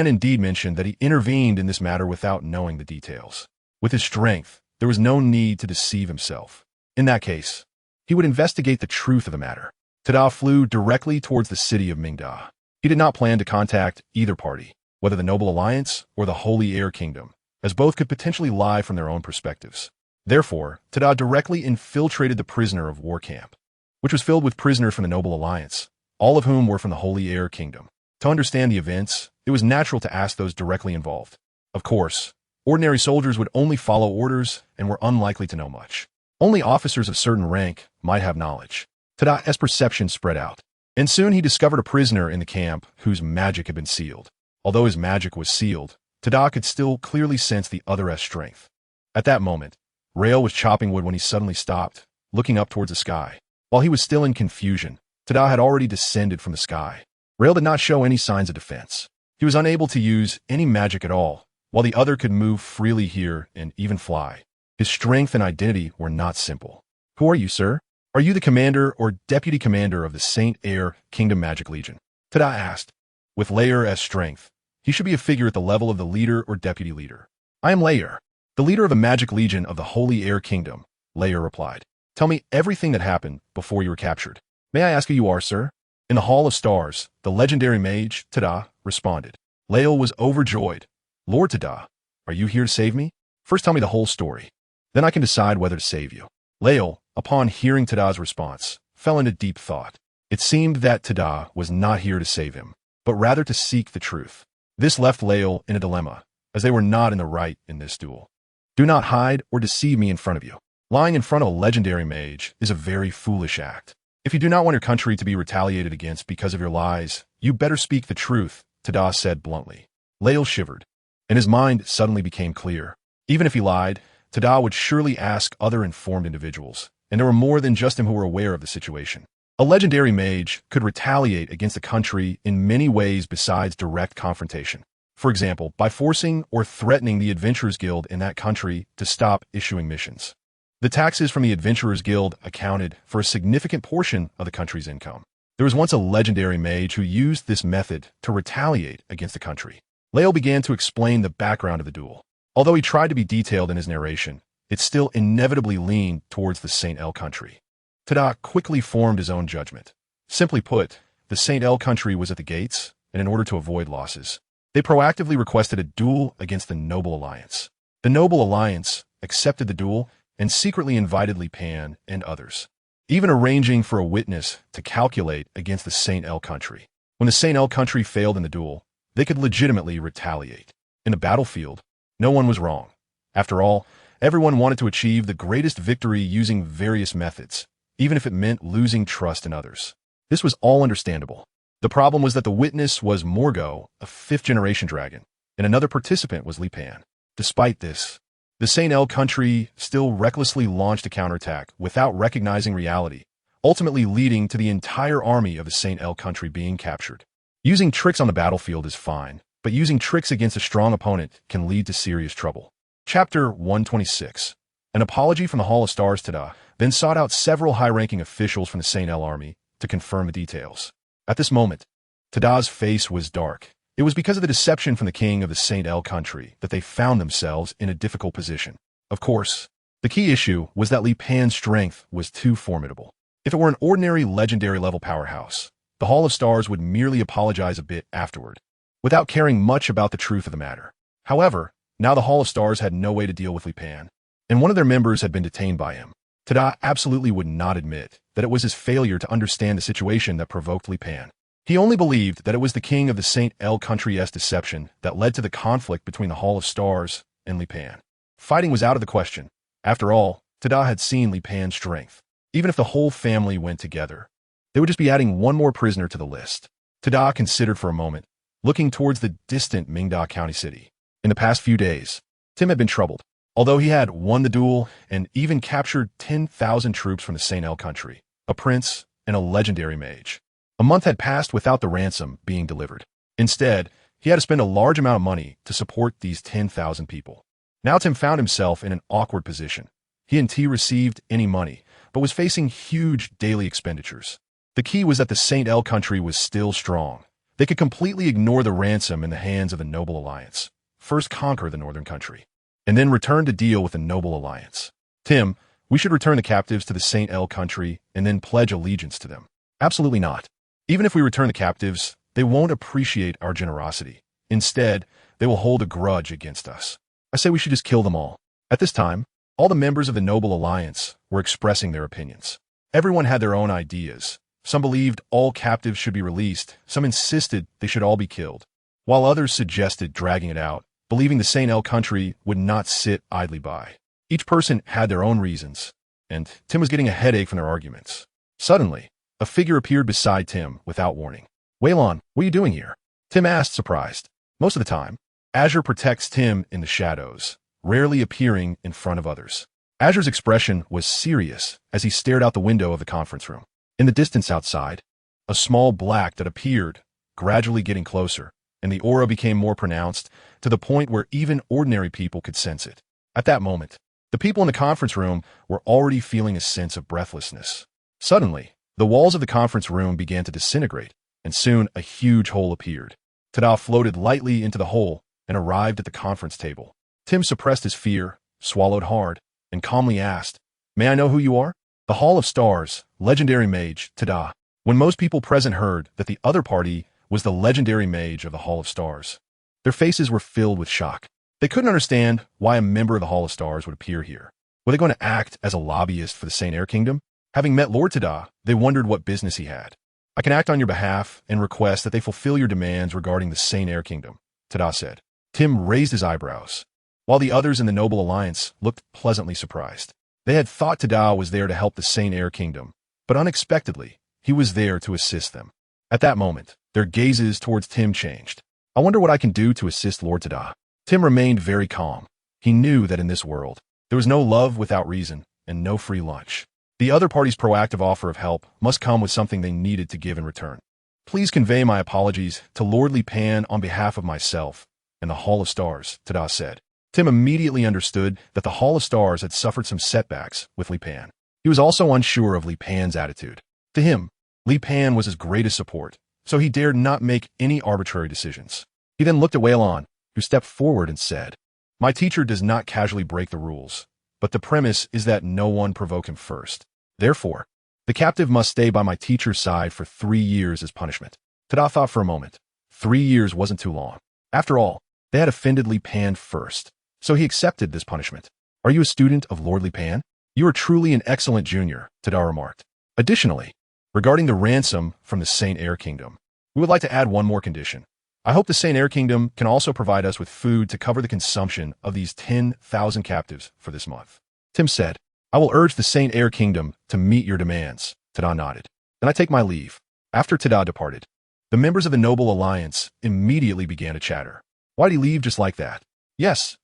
indeed mentioned that he intervened in this matter without knowing the details. With his strength, there was no need to deceive himself. In that case, he would investigate the truth of the matter. Tada flew directly towards the city of Mingda. He did not plan to contact either party, whether the Noble Alliance or the Holy Air Kingdom, as both could potentially lie from their own perspectives. Therefore, Tada directly infiltrated the prisoner of war camp, which was filled with prisoners from the Noble Alliance, all of whom were from the Holy Air Kingdom. To understand the events, it was natural to ask those directly involved. Of course, ordinary soldiers would only follow orders and were unlikely to know much. Only officers of certain rank might have knowledge. Tada's perception spread out, and soon he discovered a prisoner in the camp whose magic had been sealed. Although his magic was sealed, Tada could still clearly sense the other's strength. At that moment, Rail was chopping wood when he suddenly stopped, looking up towards the sky. While he was still in confusion, Tada had already descended from the sky. Rail did not show any signs of defense. He was unable to use any magic at all, while the other could move freely here and even fly. His strength and identity were not simple. Who are you, sir? Are you the commander or deputy commander of the Saint Air Kingdom Magic Legion? Tada asked. With Lair as strength, he should be a figure at the level of the leader or deputy leader. I am Lair, the leader of the Magic Legion of the Holy Air Kingdom, Lair replied. Tell me everything that happened before you were captured. May I ask who you are, sir? In the Hall of Stars, the legendary mage, Tada, responded. Lael was overjoyed. Lord Tada, are you here to save me? First tell me the whole story. Then I can decide whether to save you. Lael, upon hearing Tada's response, fell into deep thought. It seemed that Tada was not here to save him, but rather to seek the truth. This left Lael in a dilemma, as they were not in the right in this duel. Do not hide or deceive me in front of you. Lying in front of a legendary mage is a very foolish act. If you do not want your country to be retaliated against because of your lies, you better speak the truth, Tada said bluntly. Lael shivered, and his mind suddenly became clear. Even if he lied, Tada would surely ask other informed individuals, and there were more than just him who were aware of the situation. A legendary mage could retaliate against a country in many ways besides direct confrontation. For example, by forcing or threatening the Adventurers Guild in that country to stop issuing missions. The taxes from the Adventurers Guild accounted for a significant portion of the country's income. There was once a legendary mage who used this method to retaliate against the country. Leo began to explain the background of the duel. Although he tried to be detailed in his narration, it still inevitably leaned towards the St. L country. Tada quickly formed his own judgment. Simply put, the St. L country was at the gates, and in order to avoid losses, they proactively requested a duel against the Noble Alliance. The Noble Alliance accepted the duel and secretly invited Li Pan and others, even arranging for a witness to calculate against the St. L country. When the St. L country failed in the duel, they could legitimately retaliate. In the battlefield, no one was wrong. After all, everyone wanted to achieve the greatest victory using various methods, even if it meant losing trust in others. This was all understandable. The problem was that the witness was Morgo, a fifth-generation dragon, and another participant was Li Pan. Despite this, the St. L country still recklessly launched a counterattack without recognizing reality, ultimately leading to the entire army of the St. L country being captured. Using tricks on the battlefield is fine, but using tricks against a strong opponent can lead to serious trouble. Chapter 126. An apology from the Hall of Stars. Tada then sought out several high-ranking officials from the St. L army to confirm the details. At this moment, Tada's face was dark. It was because of the deception from the king of the St. L country that they found themselves in a difficult position. Of course, the key issue was that Li Pan's strength was too formidable. If it were an ordinary legendary-level powerhouse, the Hall of Stars would merely apologize a bit afterward, without caring much about the truth of the matter. However, now the Hall of Stars had no way to deal with Li Pan, and one of their members had been detained by him. Tada absolutely would not admit that it was his failure to understand the situation that provoked Li Pan. He only believed that it was the king of the St. L country's deception that led to the conflict between the Hall of Stars and Li Pan. Fighting was out of the question. After all, Tada had seen Li Pan's strength. Even if the whole family went together, they would just be adding one more prisoner to the list. Tada considered for a moment, looking towards the distant Mingda County city. In the past few days, Tim had been troubled. Although he had won the duel and even captured 10,000 troops from the St. L country, a prince, and a legendary mage, a month had passed without the ransom being delivered. Instead, he had to spend a large amount of money to support these 10,000 people. Now Tim found himself in an awkward position. He hadn't received any money, but was facing huge daily expenditures. The key was that the St. L country was still strong. They could completely ignore the ransom in the hands of the Noble Alliance, first conquer the northern country, and then return to deal with the Noble Alliance. Tim, we should return the captives to the St. L country and then pledge allegiance to them. Absolutely not. Even if we return the captives, they won't appreciate our generosity. Instead, they will hold a grudge against us. I say we should just kill them all. At this time, all the members of the Noble Alliance were expressing their opinions. Everyone had their own ideas. Some believed all captives should be released. Some insisted they should all be killed, while others suggested dragging it out, believing the St. L country would not sit idly by. Each person had their own reasons, and Tim was getting a headache from their arguments. Suddenly, a figure appeared beside Tim without warning. "Waylon, what are you doing here?" Tim asked, surprised. Most of the time, Azure protects Tim in the shadows, rarely appearing in front of others. Azure's expression was serious as he stared out the window of the conference room. In the distance outside, a small black that appeared, gradually getting closer, and the aura became more pronounced to the point where even ordinary people could sense it. At that moment, the people in the conference room were already feeling a sense of breathlessness. Suddenly, the walls of the conference room began to disintegrate, and soon a huge hole appeared. Tada floated lightly into the hole and arrived at the conference table. Tim suppressed his fear, swallowed hard, and calmly asked, "May I know who you are?" The Hall of Stars, legendary mage, Tada. When most people present heard that the other party was the legendary mage of the Hall of Stars, their faces were filled with shock. They couldn't understand why a member of the Hall of Stars would appear here. Were they going to act as a lobbyist for the St. Air Kingdom? Having met Lord Tada, they wondered what business he had. "I can act on your behalf and request that they fulfill your demands regarding the St. Air Kingdom," Tada said. Tim raised his eyebrows, while the others in the Noble Alliance looked pleasantly surprised. They had thought Tada was there to help the St. Air Kingdom, but unexpectedly, he was there to assist them. At that moment, their gazes towards Tim changed. "I wonder what I can do to assist Lord Tada." Tim remained very calm. He knew that in this world, there was no love without reason and no free lunch. The other party's proactive offer of help must come with something they needed to give in return. "Please convey my apologies to Lord Li Pan on behalf of myself and the Hall of Stars," Tada said. Tim immediately understood that the Hall of Stars had suffered some setbacks with Li Pan. He was also unsure of Li Pan's attitude. To him, Li Pan was his greatest support, so he dared not make any arbitrary decisions. He then looked at Wei Lan, who stepped forward and said, "My teacher does not casually break the rules, but the premise is that no one provoke him first. Therefore, the captive must stay by my teacher's side for 3 years as punishment." Tada thought for a moment. 3 years wasn't too long. After all, they had offended Li Pan first, so he accepted this punishment. "Are you a student of Lord Li Pan? You are truly an excellent junior," Tada remarked. Additionally, regarding the ransom from the Saint Air Kingdom, we would like to add one more condition. I hope the Saint Air Kingdom can also provide us with food to cover the consumption of these 10,000 captives for this month. Tim said, "I will urge the Saint Air Kingdom to meet your demands." Tada nodded. "Then I take my leave." After Tada departed, the members of the Noble Alliance immediately began to chatter. "Why'd he leave just like that?" Yes,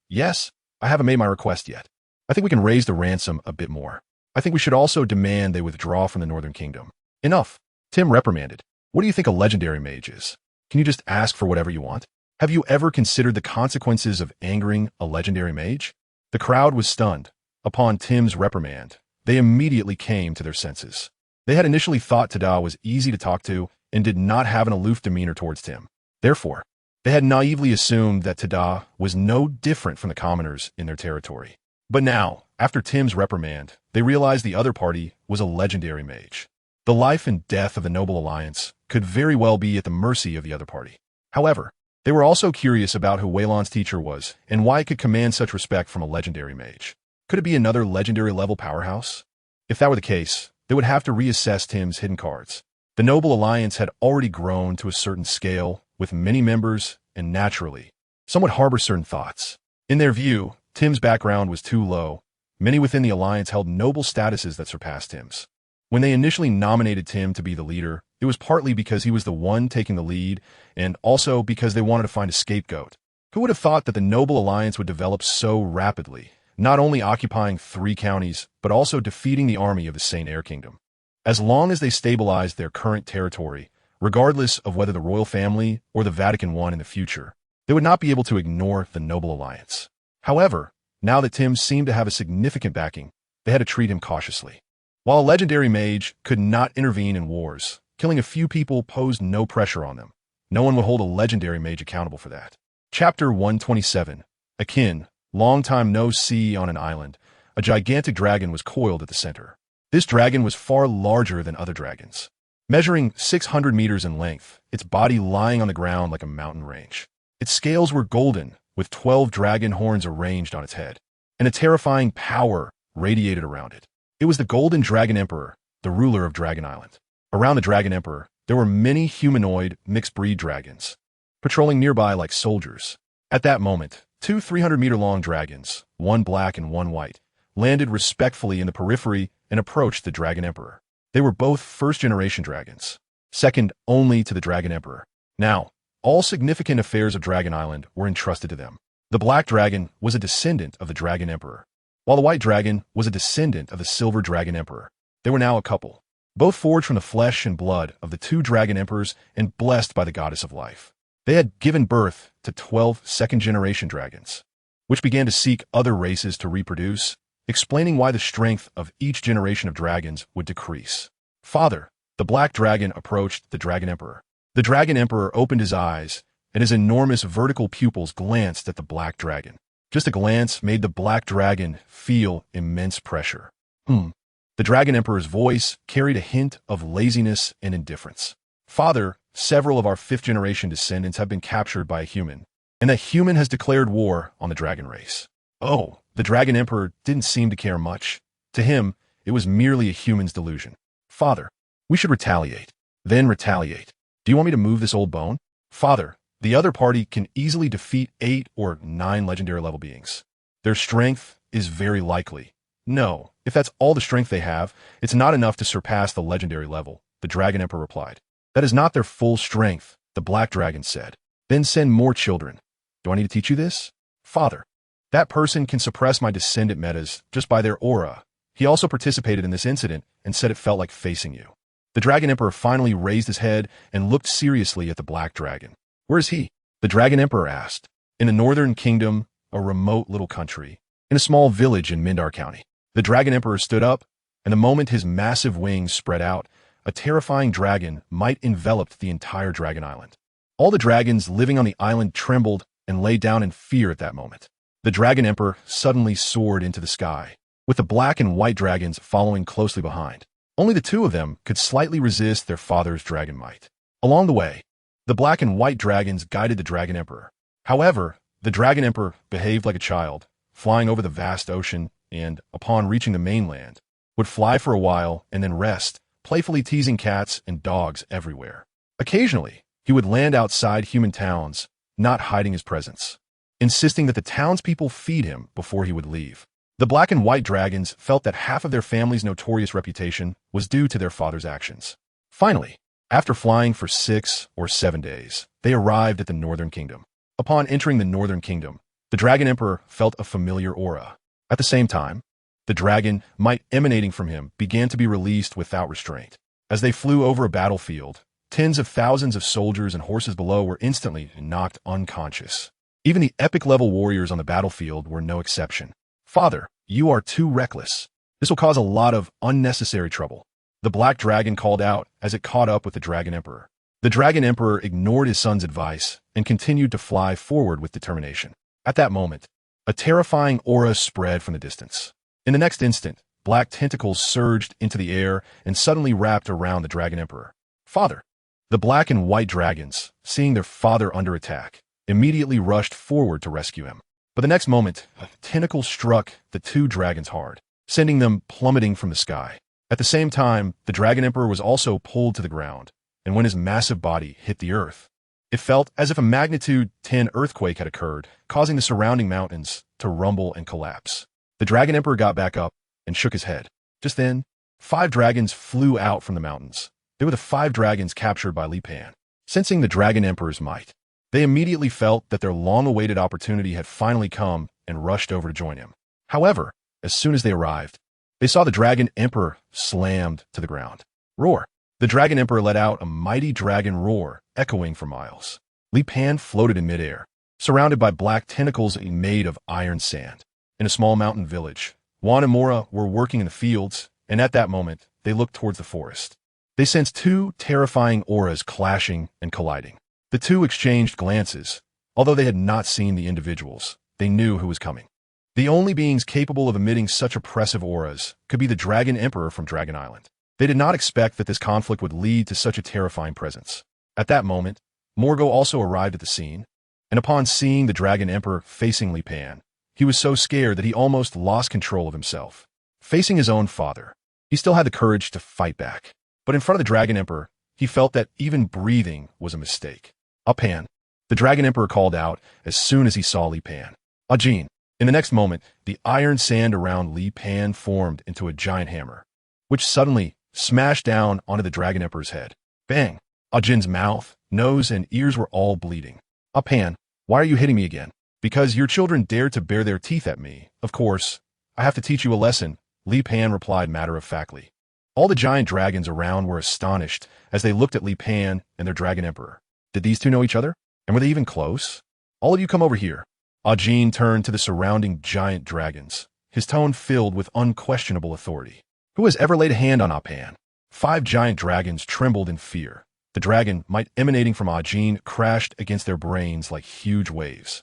I haven't made my request yet. I think we can raise the ransom a bit more. I think we should also demand they withdraw from the Northern Kingdom." "Enough," Tim reprimanded. "What do you think a legendary mage is? Can you just ask for whatever you want? Have you ever considered the consequences of angering a legendary mage?" The crowd was stunned. Upon Tim's reprimand, they immediately came to their senses. They had initially thought Tada was easy to talk to and did not have an aloof demeanor towards Tim. Therefore, they had naively assumed that Tada was no different from the commoners in their territory. But now, after Tim's reprimand, they realized the other party was a legendary mage. The life and death of the Noble Alliance could very well be at the mercy of the other party. However, they were also curious about who Wei Lan's teacher was and why it could command such respect from a legendary mage. Could it be another legendary level powerhouse? If that were the case, they would have to reassess Tim's hidden cards. The Noble Alliance had already grown to a certain scale, with many members, and naturally, some would harbor certain thoughts. In their view, Tim's background was too low. Many within the Alliance held noble statuses that surpassed Tim's. When they initially nominated Tim to be the leader, it was partly because he was the one taking the lead, and also because they wanted to find a scapegoat. Who would have thought that the Noble Alliance would develop so rapidly, not only occupying 3 counties, but also defeating the army of the Saint Air Kingdom? As long as they stabilized their current territory, regardless of whether the royal family or the Vatican won in the future, they would not be able to ignore the Noble Alliance. However, now that Tim seemed to have a significant backing, they had to treat him cautiously. While a legendary mage could not intervene in wars, killing a few people posed no pressure on them. No one would hold a legendary mage accountable for that. Chapter 127. Akin, long time no see on an island, a gigantic dragon was coiled at the center. This dragon was far larger than other dragons. Measuring 600 meters in length, its body lying on the ground like a mountain range. Its scales were golden, with 12 dragon horns arranged on its head, and a terrifying power radiated around it. It was the Golden Dragon Emperor, the ruler of Dragon Island. Around the Dragon Emperor, there were many humanoid, mixed-breed dragons, patrolling nearby like soldiers. At that moment, 2 300-meter-long dragons, one black and one white, landed respectfully in the periphery and approached the Dragon Emperor. They were both first-generation dragons, second only to the Dragon Emperor. Now, all significant affairs of Dragon Island were entrusted to them. The Black Dragon was a descendant of the Dragon Emperor, while the White Dragon was a descendant of the Silver Dragon Emperor. They were now a couple, both forged from the flesh and blood of the 2 Dragon Emperors and blessed by the Goddess of Life. They had given birth to 12 second-generation dragons, which began to seek other races to reproduce, explaining why the strength of each generation of dragons would decrease. "Father," the Black Dragon approached the Dragon Emperor. The Dragon Emperor opened his eyes, and his enormous vertical pupils glanced at the Black Dragon. Just a glance made the Black Dragon feel immense pressure. The Dragon Emperor's voice carried a hint of laziness and indifference. "Father, several of our 5th-generation descendants have been captured by a human, and that human has declared war on the dragon race." Oh, the Dragon Emperor didn't seem to care much. To him, it was merely a human's delusion. "Father, we should retaliate. Then retaliate. Do you want me to move this old bone?" "Father, the other party can easily defeat 8 or 9 legendary level beings. Their strength is very likely." "No, if that's all the strength they have, it's not enough to surpass the legendary level," the Dragon Emperor replied. "That is not their full strength," the Black Dragon said. "Then send more children." "Do I need to teach you this?" "Father, that person can suppress my descendant metas just by their aura. He also participated in this incident and said it felt like facing you." The Dragon Emperor finally raised his head and looked seriously at the Black Dragon. "Where is he?" the Dragon Emperor asked. "In the Northern Kingdom, a remote little country, in a small village in Mindar County. The Dragon Emperor stood up, and the moment his massive wings spread out, a terrifying dragon might enveloped the entire Dragon Island. All the dragons living on the island trembled and lay down in fear at that moment. The Dragon Emperor suddenly soared into the sky, with the black and white dragons following closely behind. Only the two of them could slightly resist their father's dragon might. Along the way, the black and white dragons guided the Dragon Emperor. However, the Dragon Emperor behaved like a child, flying over the vast ocean and, upon reaching the mainland, would fly for a while and then rest, playfully teasing cats and dogs everywhere. Occasionally, he would land outside human towns, not hiding his presence, insisting that the townspeople feed him before he would leave. The black and white dragons felt that half of their family's notorious reputation was due to their father's actions. Finally, after flying for 6 or 7 days, they arrived at the Northern Kingdom. Upon entering the Northern Kingdom, the Dragon Emperor felt a familiar aura. At the same time, the dragon might emanating from him began to be released without restraint. As they flew over a battlefield, tens of thousands of soldiers and horses below were instantly knocked unconscious. Even the epic-level warriors on the battlefield were no exception. "Father, you are too reckless. This will cause a lot of unnecessary trouble," the black dragon called out as it caught up with the Dragon Emperor. The Dragon Emperor ignored his son's advice and continued to fly forward with determination. At that moment, a terrifying aura spread from the distance. In the next instant, black tentacles surged into the air and suddenly wrapped around the Dragon Emperor. "Father!" The black and white dragons, seeing their father under attack, immediately rushed forward to rescue him. But the next moment, a tentacle struck the two dragons hard, sending them plummeting from the sky. At the same time, the Dragon Emperor was also pulled to the ground, and when his massive body hit the earth, it felt as if a magnitude 10 earthquake had occurred, causing the surrounding mountains to rumble and collapse. The Dragon Emperor got back up and shook his head. Just then, 5 dragons flew out from the mountains. They were the 5 dragons captured by Li Pan. Sensing the Dragon Emperor's might, they immediately felt that their long-awaited opportunity had finally come and rushed over to join him. However, as soon as they arrived, they saw the Dragon Emperor slammed to the ground. Roar! The Dragon Emperor let out a mighty dragon roar, echoing for miles. Li Pan floated in midair, surrounded by black tentacles made of iron sand. In a small mountain village, Juan and Mora were working in the fields, and at that moment, they looked towards the forest. They sensed 2 terrifying auras clashing and colliding. The two exchanged glances. Although they had not seen the individuals, they knew who was coming. The only beings capable of emitting such oppressive auras could be the Dragon Emperor from Dragon Island. They did not expect that this conflict would lead to such a terrifying presence. At that moment, Morgo also arrived at the scene, and upon seeing the Dragon Emperor facing Li Pan, he was so scared that he almost lost control of himself. Facing his own father, he still had the courage to fight back. But in front of the Dragon Emperor, he felt that even breathing was a mistake. "Pan," the Dragon Emperor called out as soon as he saw Li Pan. "Ajin." In the next moment, the iron sand around Li Pan formed into a giant hammer, which suddenly smashed down onto the Dragon Emperor's head. Bang! Ajin's mouth, nose, and ears were all bleeding. "Pan, why are you hitting me again?" "Because your children dared to bare their teeth at me. Of course, I have to teach you a lesson," Li Pan replied matter-of-factly. All the giant dragons around were astonished as they looked at Li Pan and their Dragon Emperor. Did these two know each other? And were they even close? "All of you come over here." Ajin turned to the surrounding giant dragons, his tone filled with unquestionable authority. "Who has ever laid a hand on Pan?" 5 giant dragons trembled in fear. The dragon might emanating from Ajin crashed against their brains like huge waves.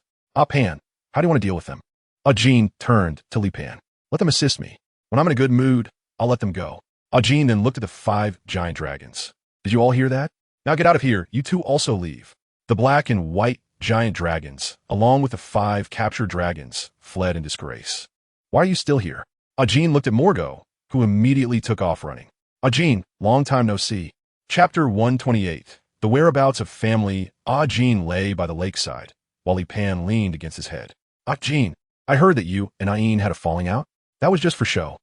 "Pan, how do you want to deal with them?" Ajin turned to Li Pan. "Let them assist me. When I'm in a good mood, I'll let them go." Ajin then looked at the 5 giant dragons. "Did you all hear that? Now get out of here. You two also leave." The black and white giant dragons, along with the 5 captured dragons, fled in disgrace. "Why are you still here?" Ajin looked at Morgo, who immediately took off running. "Ajin, long time no see." Chapter 128. The whereabouts of family. Ajin lay by the lakeside, while Li Pan leaned against his head. "Ajin, I heard that you and Ain had a falling out. That was just for show.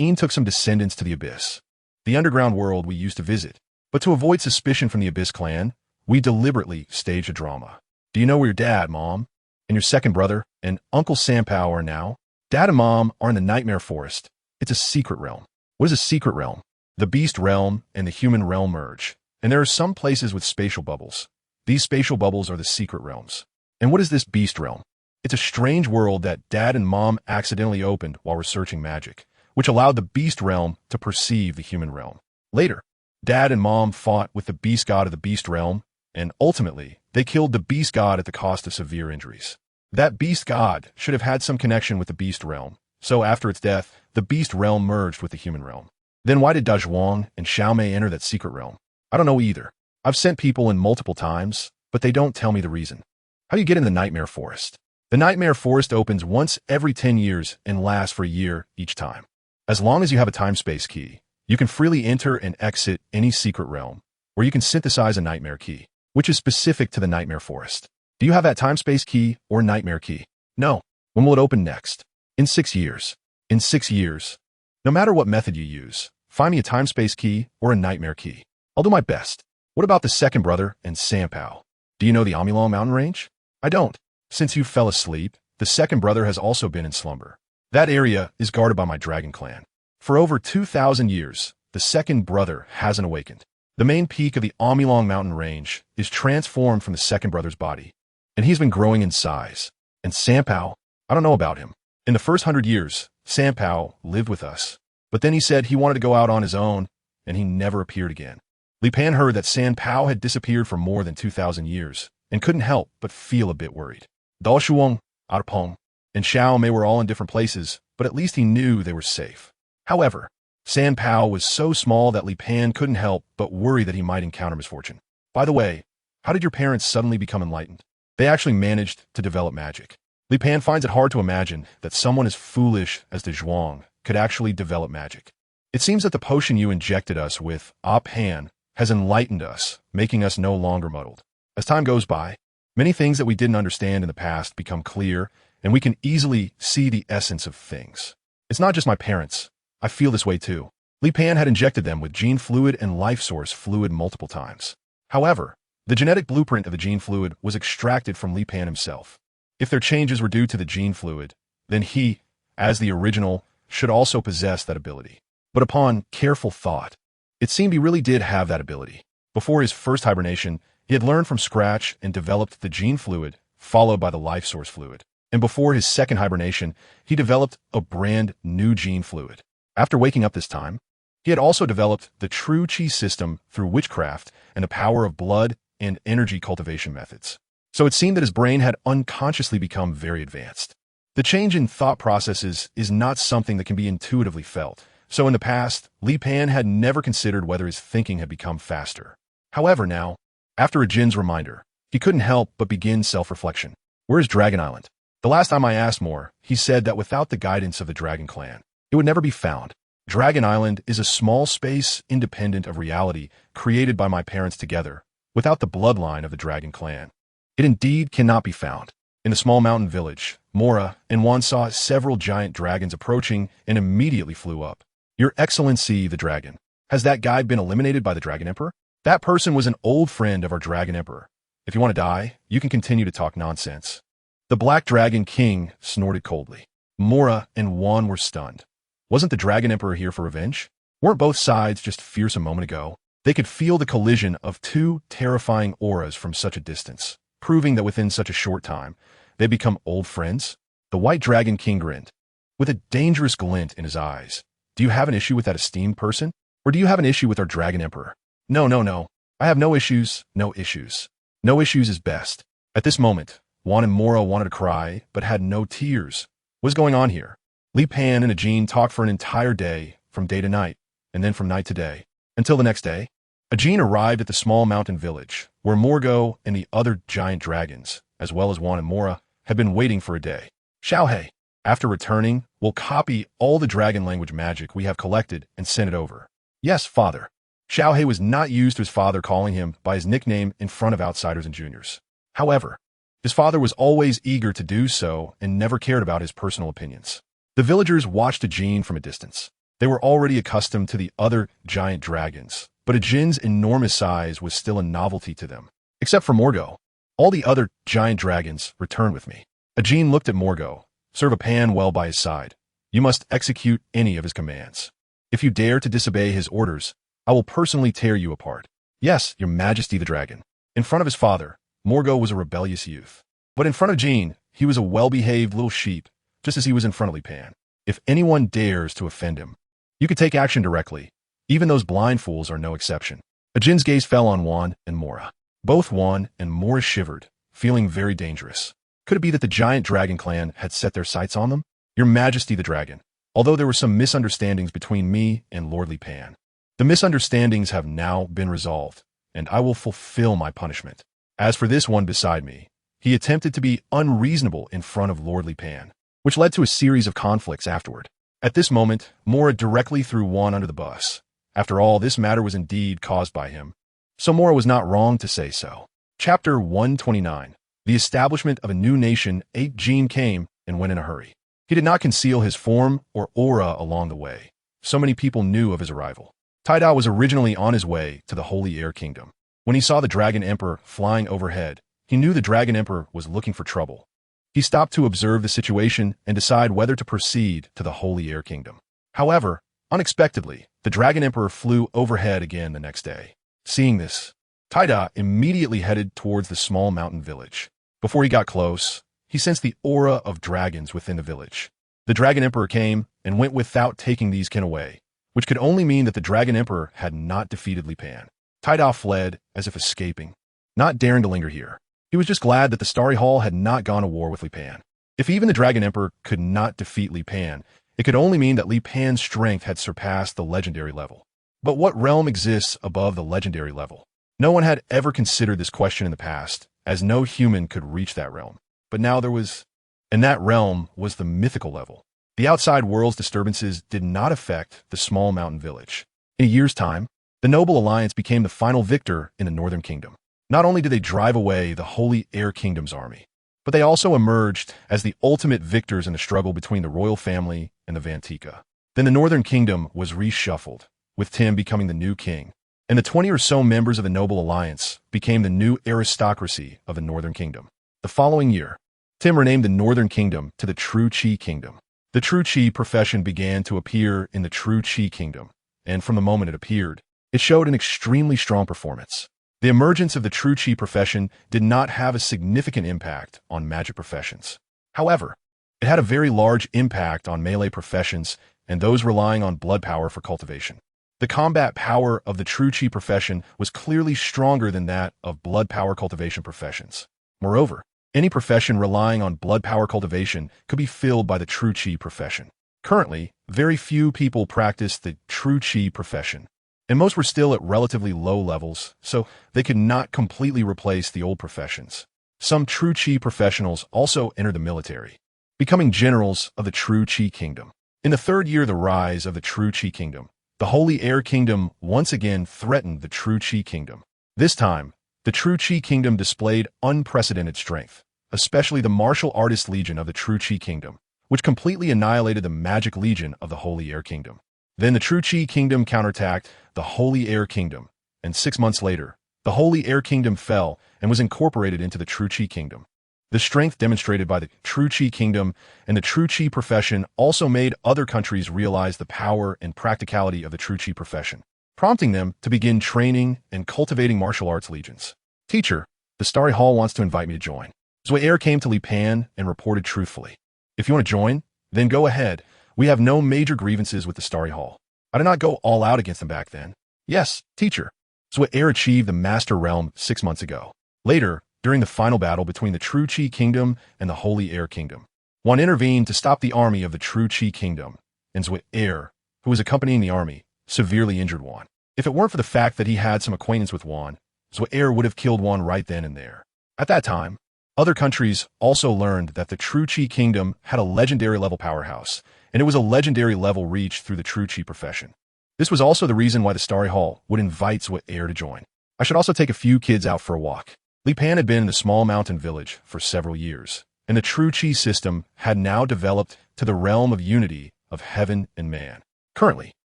Ain took some descendants to the Abyss, the underground world we used to visit. But to avoid suspicion from the Abyss clan, we deliberately staged a drama. Do you know where your dad, Mom, and your second brother, and Uncle Sampow are now? Dad and Mom are in the Nightmare Forest. It's a secret realm." "What is a secret realm?" "The beast realm and the human realm merge, and there are some places with spatial bubbles. These spatial bubbles are the secret realms." "And what is this beast realm?" It's a strange world that Dad and Mom accidentally opened while researching magic, which allowed the beast realm to perceive the human realm. Later, Dad and Mom fought with the beast god of the beast realm, and ultimately, they killed the beast god at the cost of severe injuries. That beast god should have had some connection with the beast realm, so after its death, the beast realm merged with the human realm. Then why did Dazhuang and Xiaomei enter that secret realm? I don't know either. I've sent people in multiple times, but they don't tell me the reason. How do you get in the Nightmare Forest? The Nightmare Forest opens once every 10 years and lasts for a year each time. As long as you have a time-space key, you can freely enter and exit any secret realm, where you can synthesize a nightmare key, which is specific to the Nightmare Forest. Do you have that time-space key or nightmare key? No. When will it open next? In 6 years. In 6 years. No matter what method you use, find me a time-space key or a nightmare key. I'll do my best. What about the second brother and Sanpao? Do you know the Amilong mountain range? I don't. Since you fell asleep, the second brother has also been in slumber. That area is guarded by my dragon clan. For over 2,000 years, the second brother hasn't awakened. The main peak of the Amilong mountain range is transformed from the second brother's body, and he's been growing in size. And Sanpao, I don't know about him. In the first 100 years, Sanpao lived with us, but then he said he wanted to go out on his own, and he never appeared again. Li Pan heard that Sanpao had disappeared for more than 2,000 years, and couldn't help but feel a bit worried. Dazhuang, adaptation, and Xiaomei were all in different places, but at least he knew they were safe. However, Sanpao was so small that Li Pan couldn't help but worry that he might encounter misfortune. By the way, how did your parents suddenly become enlightened? They actually managed to develop magic. Li Pan finds it hard to imagine that someone as foolish as Dazhuang could actually develop magic. It seems that the potion you injected us with, Pan, has enlightened us, making us no longer muddled. As time goes by, many things that we didn't understand in the past become clear, and we can easily see the essence of things. It's not just my parents. I feel this way too. Li Pan had injected them with gene fluid and life source fluid multiple times. However, the genetic blueprint of the gene fluid was extracted from Li Pan himself. If their changes were due to the gene fluid, then he, as the original, should also possess that ability. But upon careful thought, it seemed he really did have that ability. Before his first hibernation, he had learned from scratch and developed the gene fluid, followed by the life source fluid. And before his second hibernation, he developed a brand new gene fluid. After waking up this time, he had also developed the true chi system through witchcraft and the power of blood and energy cultivation methods. So it seemed that his brain had unconsciously become very advanced. The change in thought processes is not something that can be intuitively felt. So in the past, Li Pan had never considered whether his thinking had become faster. However now, after a Jin's reminder, he couldn't help but begin self-reflection. Where is Dragon Island? The last time I asked more, he said that without the guidance of the Dragon Clan, it would never be found. Dragon Island is a small space independent of reality created by my parents together, without the bloodline of the Dragon Clan. It indeed cannot be found. In the small mountain village, Mora and Wan saw several giant dragons approaching and immediately flew up. Your Excellency, the dragon. Has that guy been eliminated by the Dragon Emperor? That person was an old friend of our Dragon Emperor. If you want to die, you can continue to talk nonsense. The Black Dragon King snorted coldly. Mora and Wan were stunned. Wasn't the Dragon Emperor here for revenge? Weren't both sides just fierce a moment ago? They could feel the collision of two terrifying auras from such a distance, proving that within such a short time, they'd become old friends. The White Dragon King grinned, with a dangerous glint in his eyes. Do you have an issue with that esteemed person? Or do you have an issue with our Dragon Emperor? No. I have no issues, no issues. No issues is best. At this moment, Wan and Mora wanted to cry, but had no tears. What's going on here? Li Pan and Ajin talked for an entire day, from day to night, and then from night to day. Until the next day, Ajin arrived at the small mountain village, where Morgo and the other giant dragons, as well as Wan and Mora, had been waiting for a day. Xiaohei, after returning, we'll copy all the dragon language magic we have collected and send it over. Yes, father. Xiaohei was not used to his father calling him by his nickname in front of outsiders and juniors. However, his father was always eager to do so and never cared about his personal opinions. The villagers watched Ajin from a distance. They were already accustomed to the other giant dragons, but Ajin's enormous size was still a novelty to them. Except for Morgo. All the other giant dragons returned with me. Ajin looked at Morgo. Serve a pan well by his side. You must execute any of his commands. If you dare to disobey his orders, I will personally tear you apart. Yes, your majesty the dragon. In front of his father, Morgo was a rebellious youth. But in front of Jean, he was a well-behaved little sheep, just as he was in front of Li Pan. If anyone dares to offend him, you could take action directly. Even those blind fools are no exception. Ajin's gaze fell on Wan and Mora. Both Wan and Mora shivered, feeling very dangerous. Could it be that the giant dragon clan had set their sights on them? Your Majesty the dragon, although there were some misunderstandings between me and Lord Li Pan, the misunderstandings have now been resolved, and I will fulfill my punishment. As for this one beside me, he attempted to be unreasonable in front of Lord Li Pan, which led to a series of conflicts afterward. At this moment, Mora directly threw Wan under the bus. After all, this matter was indeed caused by him, so Mora was not wrong to say so. Chapter 129. The establishment of a new nation. Jin came and went in a hurry. He did not conceal his form or aura along the way. So many people knew of his arrival. Taida was originally on his way to the Holy Air Kingdom. When he saw the Dragon Emperor flying overhead, he knew the Dragon Emperor was looking for trouble. He stopped to observe the situation and decide whether to proceed to the Holy Air Kingdom. However, unexpectedly, the Dragon Emperor flew overhead again the next day. Seeing this, Taida immediately headed towards the small mountain village. Before he got close, he sensed the aura of dragons within the village. The Dragon Emperor came and went without taking these kin away, which could only mean that the Dragon Emperor had not defeated Li Pan. Taida fled as if escaping, not daring to linger here. He was just glad that the Starry Hall had not gone to war with Li Pan. If even the Dragon Emperor could not defeat Li Pan, it could only mean that Li Pan's strength had surpassed the legendary level. But what realm exists above the legendary level? No one had ever considered this question in the past, as no human could reach that realm. But now there was, and that realm was the mythical level. The outside world's disturbances did not affect the small mountain village. In a year's time, the Noble Alliance became the final victor in the Northern Kingdom. Not only did they drive away the Holy Air Kingdom's army, but they also emerged as the ultimate victors in the struggle between the royal family and the Vantika. Then the Northern Kingdom was reshuffled, with Tim becoming the new king, and the 20 or so members of the Noble Alliance became the new aristocracy of the Northern Kingdom. The following year, Tim renamed the Northern Kingdom to the True Chi Kingdom. The True Chi profession began to appear in the True Chi Kingdom, and from the moment it appeared, it showed an extremely strong performance. The emergence of the True Chi profession did not have a significant impact on magic professions. However, it had a very large impact on melee professions and those relying on blood power for cultivation. The combat power of the True Chi profession was clearly stronger than that of blood power cultivation professions. Moreover, any profession relying on blood power cultivation could be filled by the True Chi profession. Currently, very few people practice the True Chi profession, and most were still at relatively low levels, so they could not completely replace the old professions. Some True Chi professionals also entered the military, becoming generals of the True Chi Kingdom. In the third year of the rise of the True Chi Kingdom, the Holy Air Kingdom once again threatened the True Chi Kingdom. This time, the True Chi Kingdom displayed unprecedented strength, especially the Martial Artist Legion of the True Chi Kingdom, which completely annihilated the Magic Legion of the Holy Air Kingdom. Then the True Chi Kingdom counterattacked the Holy Air Kingdom, and 6 months later, the Holy Air Kingdom fell and was incorporated into the True Chi Kingdom. The strength demonstrated by the True Chi Kingdom and the True Chi profession also made other countries realize the power and practicality of the True Chi profession, prompting them to begin training and cultivating martial arts legions. Teacher, the Starry Hall wants to invite me to join. Zhuai came to Li Pan and reported truthfully. If you want to join, then go ahead. We have no major grievances with the Starry Hall. I did not go all out against them back then. Yes, teacher. Zhuai achieved the Master Realm 6 months ago. Later, during the final battle between the True Chi Kingdom and the Holy Air Kingdom, Wan intervened to stop the army of the True Chi Kingdom, and Zhuai, who was accompanying the army, severely injured Wan. If it weren't for the fact that he had some acquaintance with Wan, Zhuai would have killed Wan right then and there. At that time, other countries also learned that the True Chi Kingdom had a legendary level powerhouse, and it was a legendary level reached through the True Chi profession. This was also the reason why the Starry Hall would invite Zhuai to join. I should also take a few kids out for a walk. Li Pan had been in the small mountain village for several years, and the True Chi system had now developed to the realm of unity of heaven and man. Currently,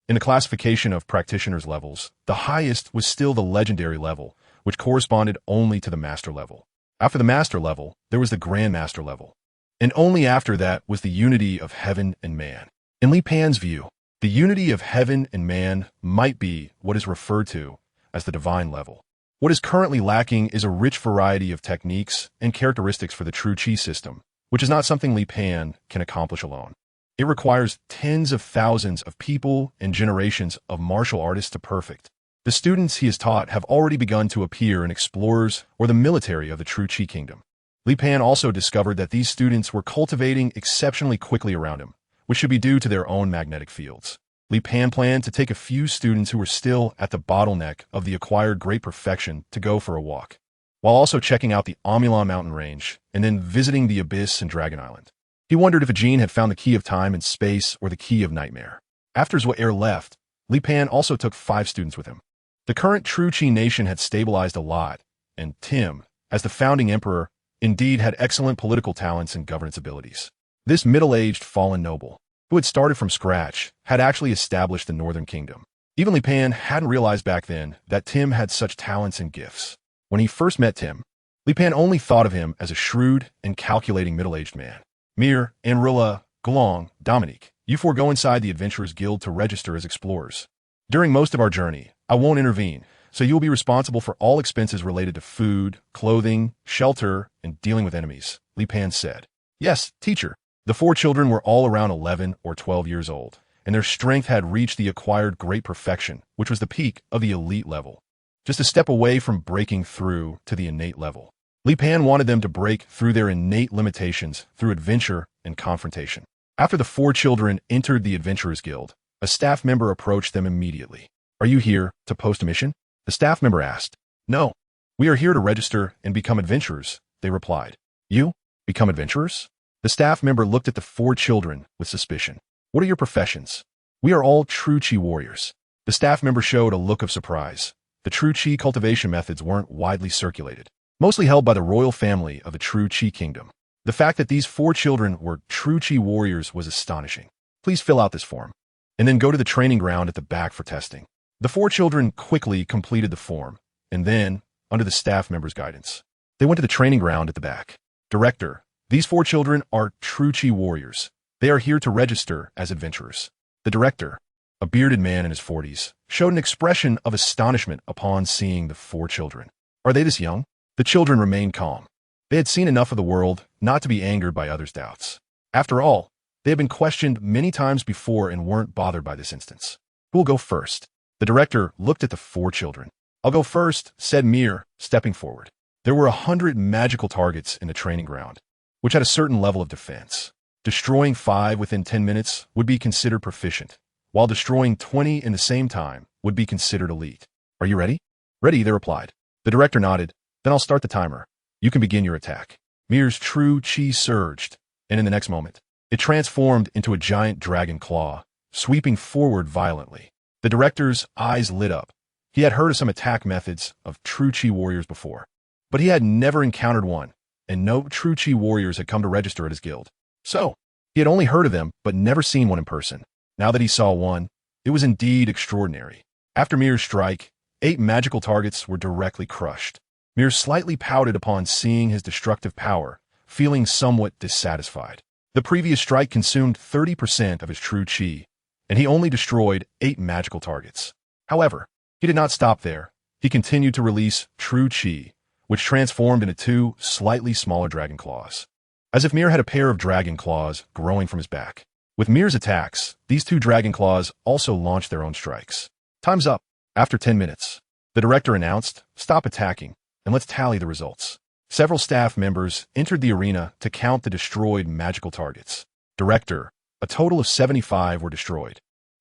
in the classification of practitioners' levels, the highest was still the legendary level, which corresponded only to the master level. After the master level, there was the grandmaster level, and only after that was the unity of heaven and man. In Li Pan's view, the unity of heaven and man might be what is referred to as the divine level. What is currently lacking is a rich variety of techniques and characteristics for the True Chi system, which is not something Li Pan can accomplish alone. It requires tens of thousands of people and generations of martial artists to perfect. The students he has taught have already begun to appear in explorers or the military of the true Qi kingdom. Li Pan also discovered that these students were cultivating exceptionally quickly around him, which should be due to their own magnetic fields. Li Pan planned to take a few students who were still at the bottleneck of the acquired great perfection to go for a walk, while also checking out the Amulon mountain range and then visiting the Abyss and Dragon Island. He wondered if a gene had found the key of time and space or the key of nightmare. After Zhuang left, Li Pan also took 5 students with him. The current true Qi nation had stabilized a lot, and Tim, as the founding emperor, indeed had excellent political talents and governance abilities. This middle-aged fallen noble, who had started from scratch, had actually established the Northern Kingdom. Even Li Pan hadn't realized back then that Tim had such talents and gifts. When he first met Tim, Li Pan only thought of him as a shrewd and calculating middle-aged man. Mir, Anrilla, Glong, Dominique, you 4 go inside the Adventurers Guild to register as explorers. During most of our journey, I won't intervene, so you will be responsible for all expenses related to food, clothing, shelter, and dealing with enemies, Li Pan said. Yes, teacher. The 4 children were all around 11 or 12 years old, and their strength had reached the acquired great perfection, which was the peak of the elite level. Just a step away from breaking through to the innate level. Li Pan wanted them to break through their innate limitations through adventure and confrontation. After the 4 children entered the Adventurers Guild, a staff member approached them immediately. Are you here to post a mission? The staff member asked. No. We are here to register and become adventurers, they replied. You? Become adventurers? The staff member looked at the 4 children with suspicion. What are your professions? We are all true Qi warriors. The staff member showed a look of surprise. The true Qi cultivation methods weren't widely circulated, mostly held by the royal family of the true Qi kingdom. The fact that these 4 children were true Qi warriors was astonishing. Please fill out this form, and then go to the training ground at the back for testing. The 4 children quickly completed the form, and then, under the staff member's guidance, they went to the training ground at the back. Director, these 4 children are true Qi warriors. They are here to register as adventurers. The director, a bearded man in his 40s, showed an expression of astonishment upon seeing the 4 children. Are they this young? The children remained calm. They had seen enough of the world not to be angered by others' doubts. After all, they had been questioned many times before and weren't bothered by this instance. Who will go first? The director looked at the 4 children. I'll go first, said Mir, stepping forward. There were 100 magical targets in the training ground, which had a certain level of defense. Destroying 5 within 10 minutes would be considered proficient, while destroying 20 in the same time would be considered elite. Are you ready? Ready, they replied. The director nodded. Then I'll start the timer. You can begin your attack. Mir's true Qi surged, and in the next moment, it transformed into a giant dragon claw, sweeping forward violently. The director's eyes lit up. He had heard of some attack methods of true Qi warriors before, but he had never encountered one, and no true Qi warriors had come to register at his guild. So, he had only heard of them, but never seen one in person. Now that he saw one, it was indeed extraordinary. After Mir's strike, 8 magical targets were directly crushed. Mir slightly pouted upon seeing his destructive power, feeling somewhat dissatisfied. The previous strike consumed 30% of his true Qi, and he only destroyed 8 magical targets. However, he did not stop there. He continued to release true Qi, which transformed into 2 slightly smaller dragon claws, as if Mir had a pair of dragon claws growing from his back. With Mir's attacks, these 2 dragon claws also launched their own strikes. Time's up. After 10 minutes, the director announced, stop attacking, and let's tally the results. Several staff members entered the arena to count the destroyed magical targets. Director, a total of 75 were destroyed.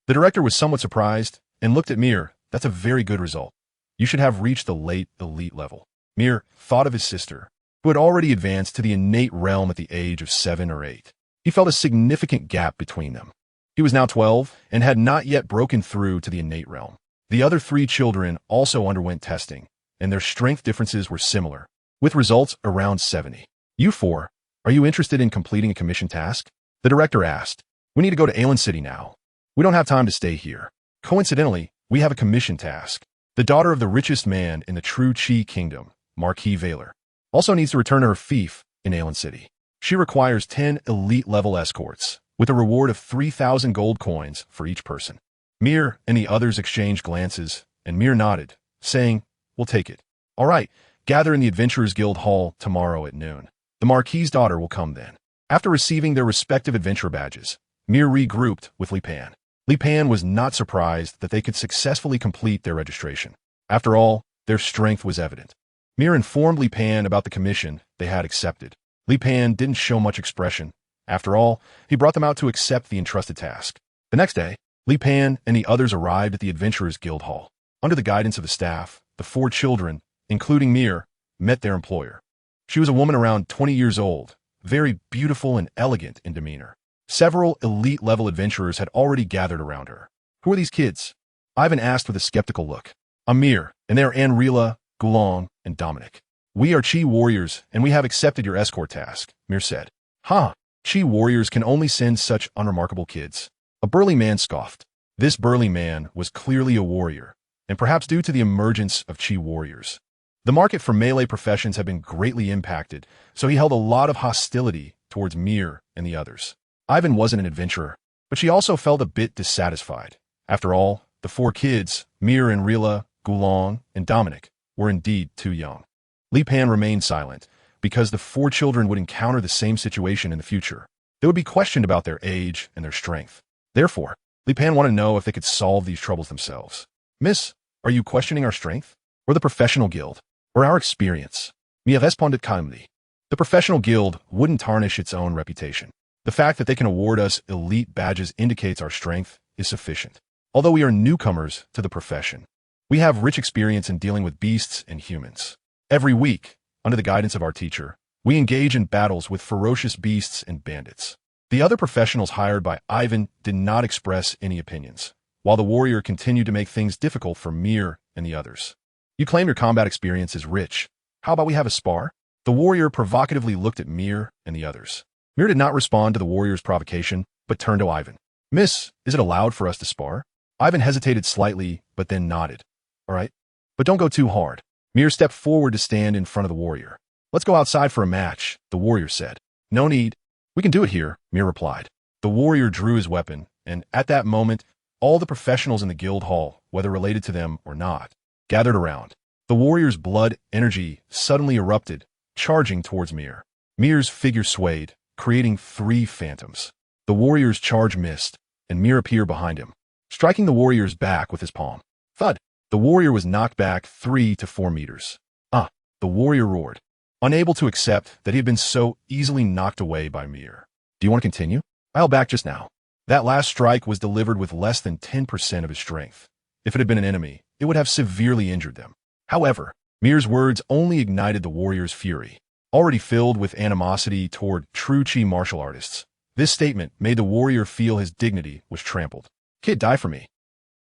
The director was somewhat surprised and looked at Mir. That's a very good result. You should have reached the late elite level. Mir thought of his sister, who had already advanced to the innate realm at the age of 7 or 8. He felt a significant gap between them. He was now 12 and had not yet broken through to the innate realm. The other 3 children also underwent testing, and their strength differences were similar, with results around 70. You 4, are you interested in completing a commission task? The director asked. We need to go to Aelin City now. We don't have time to stay here. Coincidentally, we have a commission task. The daughter of the richest man in the true Qi kingdom, Marquis Valor, also needs to return to her fief in Aelin City. She requires 10 elite-level escorts, with a reward of 3,000 gold coins for each person. Mir and the others exchanged glances, and Mir nodded, saying, we'll take it. All right, gather in the Adventurers Guild Hall tomorrow at noon. The Marquis's daughter will come then. After receiving their respective adventure badges, Mir regrouped with Li Pan. Li Pan was not surprised that they could successfully complete their registration. After all, their strength was evident. Mir informed Li Pan about the commission they had accepted. Li Pan didn't show much expression. After all, he brought them out to accept the entrusted task. The next day, Li Pan and the others arrived at the Adventurers Guild Hall. Under the guidance of the staff, the 4 children, including Mir, met their employer. She was a woman around 20 years old, very beautiful and elegant in demeanor. Several elite-level adventurers had already gathered around her. Who are these kids? Ivan asked with a skeptical look. I'm Mir, and they are Anrila, Gulong, and Dominic. We are Chi warriors, and we have accepted your escort task, Mir said. Huh, Chi warriors can only send such unremarkable kids. A burly man scoffed. This burly man was clearly a warrior, and perhaps due to the emergence of Chi warriors. The market for melee professions had been greatly impacted, so he held a lot of hostility towards Mir and the others. Ivan wasn't an adventurer, but she also felt a bit dissatisfied. After all, the 4 kids, Mir and Rila, Gulong, and Dominic, were indeed too young. Li Pan remained silent, because the 4 children would encounter the same situation in the future. They would be questioned about their age and their strength. Therefore, Li Pan wanted to know if they could solve these troubles themselves. Miss, are you questioning our strength? Or the professional guild? Or our experience? Mia responded calmly. The professional guild wouldn't tarnish its own reputation. The fact that they can award us elite badges indicates our strength is sufficient. Although we are newcomers to the profession, we have rich experience in dealing with beasts and humans. Every week, under the guidance of our teacher, we engage in battles with ferocious beasts and bandits. The other professionals hired by Ivan did not express any opinions, while the warrior continued to make things difficult for Mir and the others. You claim your combat experience is rich. How about we have a spar? The warrior provocatively looked at Mir and the others. Mir did not respond to the warrior's provocation, but turned to Ivan. Miss, is it allowed for us to spar? Ivan hesitated slightly, but then nodded. All right, but don't go too hard. Mir stepped forward to stand in front of the warrior. Let's go outside for a match, the warrior said. No need. We can do it here, Mir replied. The warrior drew his weapon, and at that moment, all the professionals in the guild hall, whether related to them or not, gathered around. The warrior's blood energy suddenly erupted, charging towards Mir. Mir's figure swayed, creating 3 phantoms. The warrior's charge missed, and Mir appeared behind him, striking the warrior's back with his palm. Thud! The warrior was knocked back 3 to 4 meters. The warrior roared, unable to accept that he had been so easily knocked away by Mir. Do you want to continue? I'll back just now. That last strike was delivered with less than 10% of his strength. If it had been an enemy, it would have severely injured them. However, Mir's words only ignited the warrior's fury. Already filled with animosity toward true Chi martial artists, this statement made the warrior feel his dignity was trampled. Kid, die for me.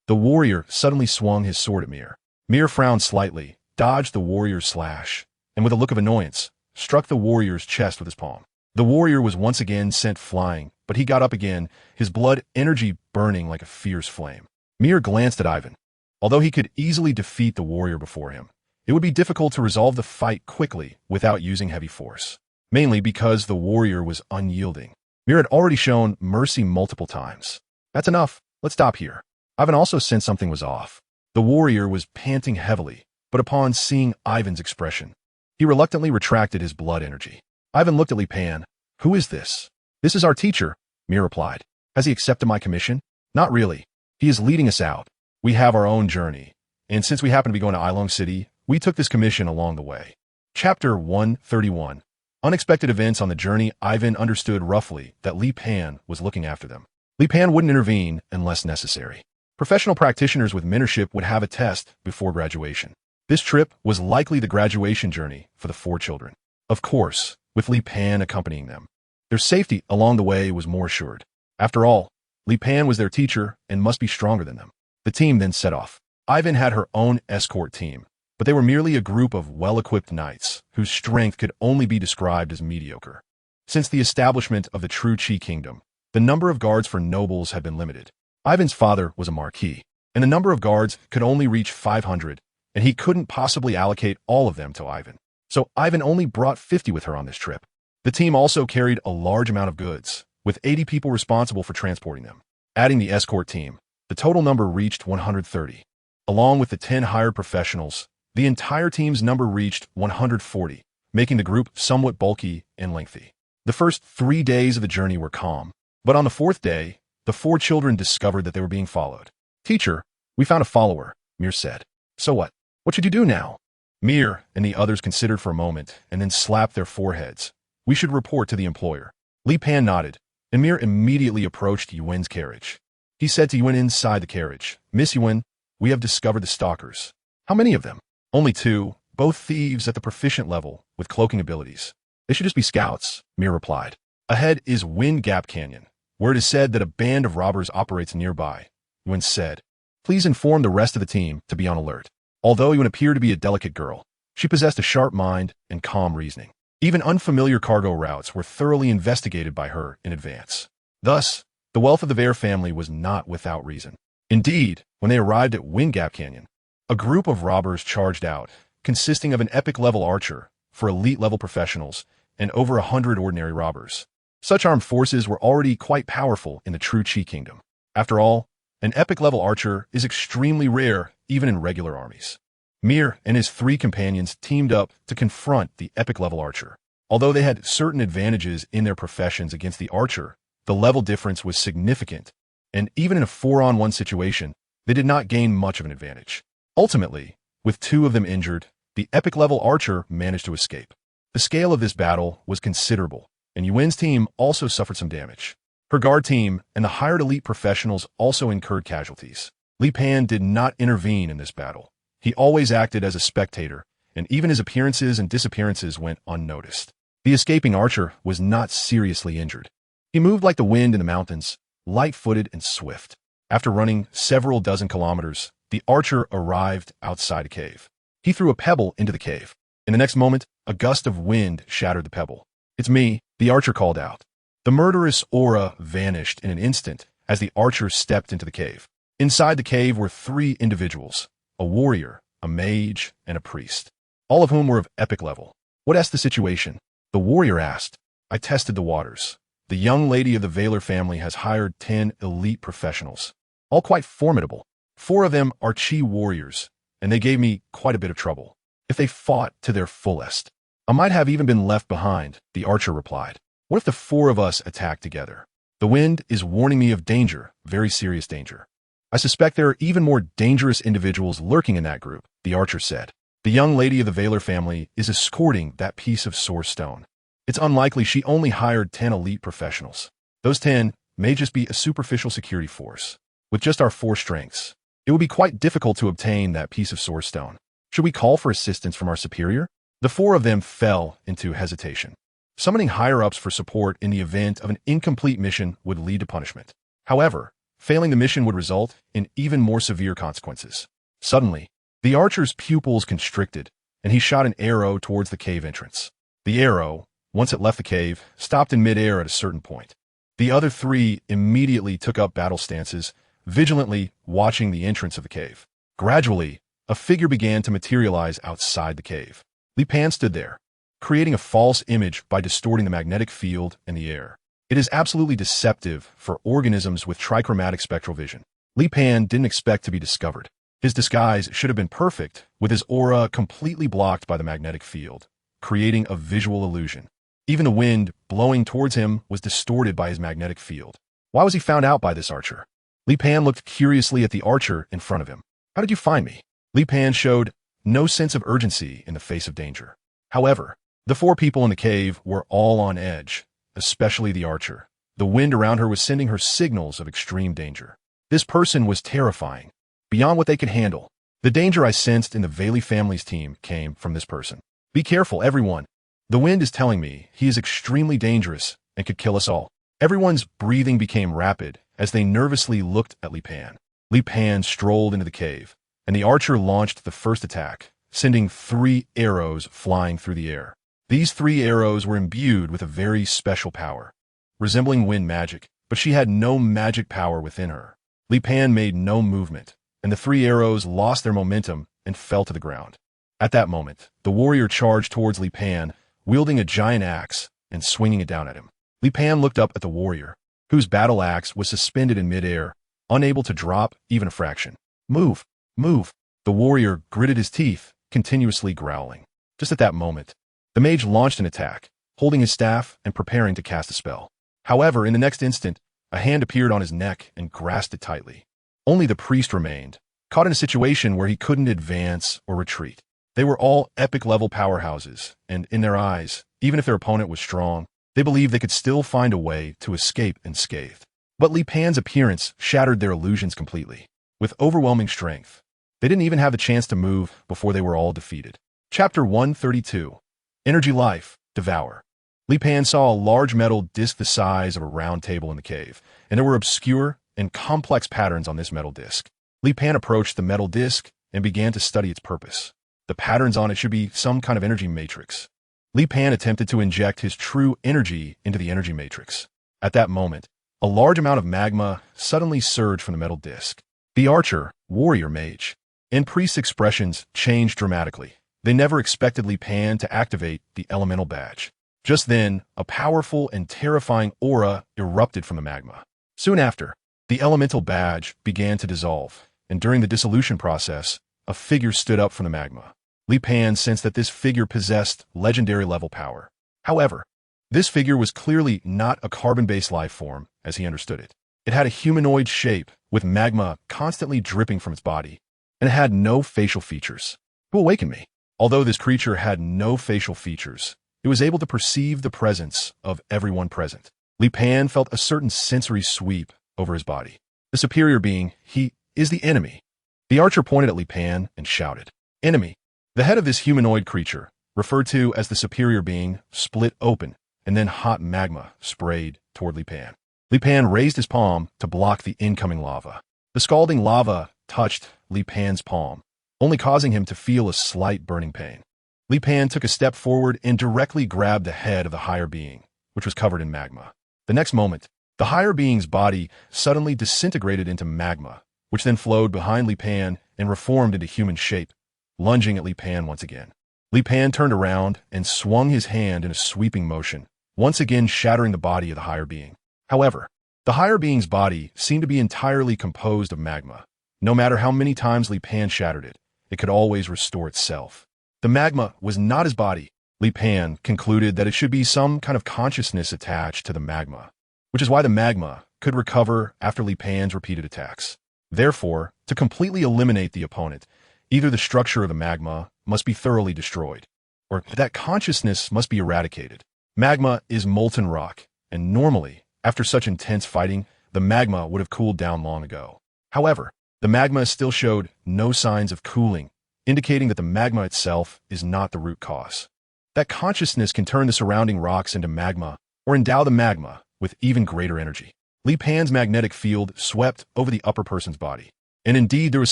The warrior suddenly swung his sword at Mir. Mir frowned slightly, dodged the warrior's slash, and with a look of annoyance, struck the warrior's chest with his palm. The warrior was once again sent flying, but he got up again, his blood energy burning like a fierce flame. Mir glanced at Ivan. Although he could easily defeat the warrior before him, it would be difficult to resolve the fight quickly without using heavy force, mainly because the warrior was unyielding. Mir had already shown mercy multiple times. That's enough. Let's stop here. Ivan also sensed something was off. The warrior was panting heavily, but upon seeing Ivan's expression, he reluctantly retracted his blood energy. Ivan looked at Li Pan. Who is this? This is our teacher, Mir replied. Has he accepted my commission? Not really. He is leading us out. We have our own journey, and since we happen to be going to Ilong City, we took this commission along the way. Chapter 131. Unexpected events on the journey. Ivan understood roughly that Li Pan was looking after them. Li Pan wouldn't intervene unless necessary. Professional practitioners with mentorship would have a test before graduation. This trip was likely the graduation journey for the 4 children. Of course, with Li Pan accompanying them. Their safety along the way was more assured. After all, Li Pan was their teacher and must be stronger than them. The team then set off. Ivan had her own escort team, but they were merely a group of well-equipped knights whose strength could only be described as mediocre. Since the establishment of the true Qi kingdom, the number of guards for nobles had been limited. Ivan's father was a marquis, and the number of guards could only reach 500, and he couldn't possibly allocate all of them to Ivan. So Ivan only brought 50 with her on this trip. The team also carried a large amount of goods, with 80 people responsible for transporting them. Adding the escort team, the total number reached 130. Along with the 10 hired professionals, the entire team's number reached 140, making the group somewhat bulky and lengthy. The first 3 days of the journey were calm, but on the 4th day, the 4 children discovered that they were being followed. "Teacher, we found a follower," Mir said. "So what? What should you do now?" Mir and the others considered for a moment and then slapped their foreheads. "We should report to the employer." Li Pan nodded, and Mir immediately approached Yuen's carriage. He said to Yuen inside the carriage, "Miss Yuen, we have discovered the stalkers." "How many of them?" "Only 2, both thieves at the proficient level with cloaking abilities." "They should just be scouts," Mir replied. "Ahead is Wind Gap Canyon, where it is said that a band of robbers operates nearby," Yuen said. "Please inform the rest of the team to be on alert." Although Yuen appeared to be a delicate girl, she possessed a sharp mind and calm reasoning. Even unfamiliar cargo routes were thoroughly investigated by her in advance. Thus, the wealth of the Vare family was not without reason. Indeed, when they arrived at Wind Gap Canyon, a group of robbers charged out, consisting of an epic-level archer for elite-level professionals and over 100 ordinary robbers. Such armed forces were already quite powerful in the true Qi Kingdom. After all, an epic-level archer is extremely rare even in regular armies. Mir and his 3 companions teamed up to confront the epic-level archer. Although they had certain advantages in their professions against the archer, the level difference was significant, and even in a 4-on-1 situation, they did not gain much of an advantage. Ultimately, with 2 of them injured, the epic-level archer managed to escape. The scale of this battle was considerable, and Yuen's team also suffered some damage. Her guard team and the hired elite professionals also incurred casualties. Li Pan did not intervene in this battle. He always acted as a spectator, and even his appearances and disappearances went unnoticed. The escaping archer was not seriously injured. He moved like the wind in the mountains, light-footed and swift. After running several dozen kilometers, the archer arrived outside a cave. He threw a pebble into the cave. In the next moment, a gust of wind shattered the pebble. "It's me," the archer called out. The murderous aura vanished in an instant as the archer stepped into the cave. Inside the cave were 3 individuals, a warrior, a mage, and a priest, all of whom were of epic level. "What is the situation?" the warrior asked. "I tested the waters. The young lady of the Valar family has hired 10 elite professionals, all quite formidable. 4 of them are Qi warriors, and they gave me quite a bit of trouble. If they fought to their fullest, I might have even been left behind," the archer replied. "What if the 4 of us attack together? The wind is warning me of danger, very serious danger. I suspect there are even more dangerous individuals lurking in that group," the archer said. "The young lady of the Valar family is escorting that piece of source stone. It's unlikely she only hired 10 elite professionals. Those 10 may just be a superficial security force. With just our 4 strengths, it would be quite difficult to obtain that piece of source stone. Should we call for assistance from our superior?" The 4 of them fell into hesitation. Summoning higher-ups for support in the event of an incomplete mission would lead to punishment. However, failing the mission would result in even more severe consequences. Suddenly, the archer's pupils constricted, and he shot an arrow towards the cave entrance. The arrow, once it left the cave, stopped in midair at a certain point. The other 3 immediately took up battle stances, vigilantly watching the entrance of the cave. Gradually, a figure began to materialize outside the cave. Li Pan stood there, creating a false image by distorting the magnetic field and the air. It is absolutely deceptive for organisms with trichromatic spectral vision. Li Pan didn't expect to be discovered. His disguise should have been perfect, with his aura completely blocked by the magnetic field, creating a visual illusion. Even the wind blowing towards him was distorted by his magnetic field. Why was he found out by this archer? Li Pan looked curiously at the archer in front of him. "How did you find me?" Li Pan showed no sense of urgency in the face of danger. However, the 4 people in the cave were all on edge, especially the archer. The wind around her was sending her signals of extreme danger. This person was terrifying, beyond what they could handle. The danger I sensed in the Vaili family's team came from this person. "Be careful, everyone. The wind is telling me he is extremely dangerous and could kill us all." Everyone's breathing became rapid as they nervously looked at Li Pan. Li Pan strolled into the cave, and the archer launched the first attack, sending 3 arrows flying through the air. These 3 arrows were imbued with a very special power, resembling wind magic, but she had no magic power within her. Li Pan made no movement, and the 3 arrows lost their momentum and fell to the ground. At that moment, the warrior charged towards Li Pan, wielding a giant axe and swinging it down at him. Li Pan looked up at the warrior, whose battle axe was suspended in midair, unable to drop even a fraction. "Move! Move!" The warrior gritted his teeth, continuously growling. Just at that moment, the mage launched an attack, holding his staff and preparing to cast a spell. However, in the next instant, a hand appeared on his neck and grasped it tightly. Only the priest remained, caught in a situation where he couldn't advance or retreat. They were all epic-level powerhouses, and in their eyes, even if their opponent was strong, they believed they could still find a way to escape unscathed. But Li Pan's appearance shattered their illusions completely. With overwhelming strength, they didn't even have the chance to move before they were all defeated. Chapter 132. Energy Life, Devour. Li Pan saw a large metal disc the size of a round table in the cave, and there were obscure and complex patterns on this metal disc. Li Pan approached the metal disc and began to study its purpose. The patterns on it should be some kind of energy matrix. Li Pan attempted to inject his true energy into the energy matrix. At that moment, a large amount of magma suddenly surged from the metal disc. The archer, warrior, mage, and priest's expressions changed dramatically. They never expected Li Pan to activate the elemental badge. Just then, a powerful and terrifying aura erupted from the magma. Soon after, the elemental badge began to dissolve, and during the dissolution process, a figure stood up from the magma. Li Pan sensed that this figure possessed legendary-level power. However, this figure was clearly not a carbon-based life form, as he understood it. It had a humanoid shape, with magma constantly dripping from its body, and it had no facial features. Who awakened me? Although this creature had no facial features, it was able to perceive the presence of everyone present. Li Pan felt a certain sensory sweep over his body. The superior being, he is the enemy. The archer pointed at Li Pan and shouted, "Enemy!" The head of this humanoid creature, referred to as the superior being, split open, and then hot magma sprayed toward Li Pan. Li Pan raised his palm to block the incoming lava. The scalding lava touched Li Pan's palm, only causing him to feel a slight burning pain. Li Pan took a step forward and directly grabbed the head of the higher being, which was covered in magma. The next moment, the higher being's body suddenly disintegrated into magma, which then flowed behind Li Pan and reformed into human shape, lunging at Li Pan once again. Li Pan turned around and swung his hand in a sweeping motion, once again shattering the body of the higher being. However, the higher being's body seemed to be entirely composed of magma. No matter how many times Li Pan shattered it, it could always restore itself. The magma was not his body. Li Pan concluded that it should be some kind of consciousness attached to the magma, which is why the magma could recover after Li Pan's repeated attacks. Therefore, to completely eliminate the opponent, either the structure of the magma must be thoroughly destroyed, or that consciousness must be eradicated. Magma is molten rock, and normally, after such intense fighting, the magma would have cooled down long ago. However, the magma still showed no signs of cooling, indicating that the magma itself is not the root cause. That consciousness can turn the surrounding rocks into magma, or endow the magma with even greater energy. Li Pan's magnetic field swept over the upper person's body. And indeed, there was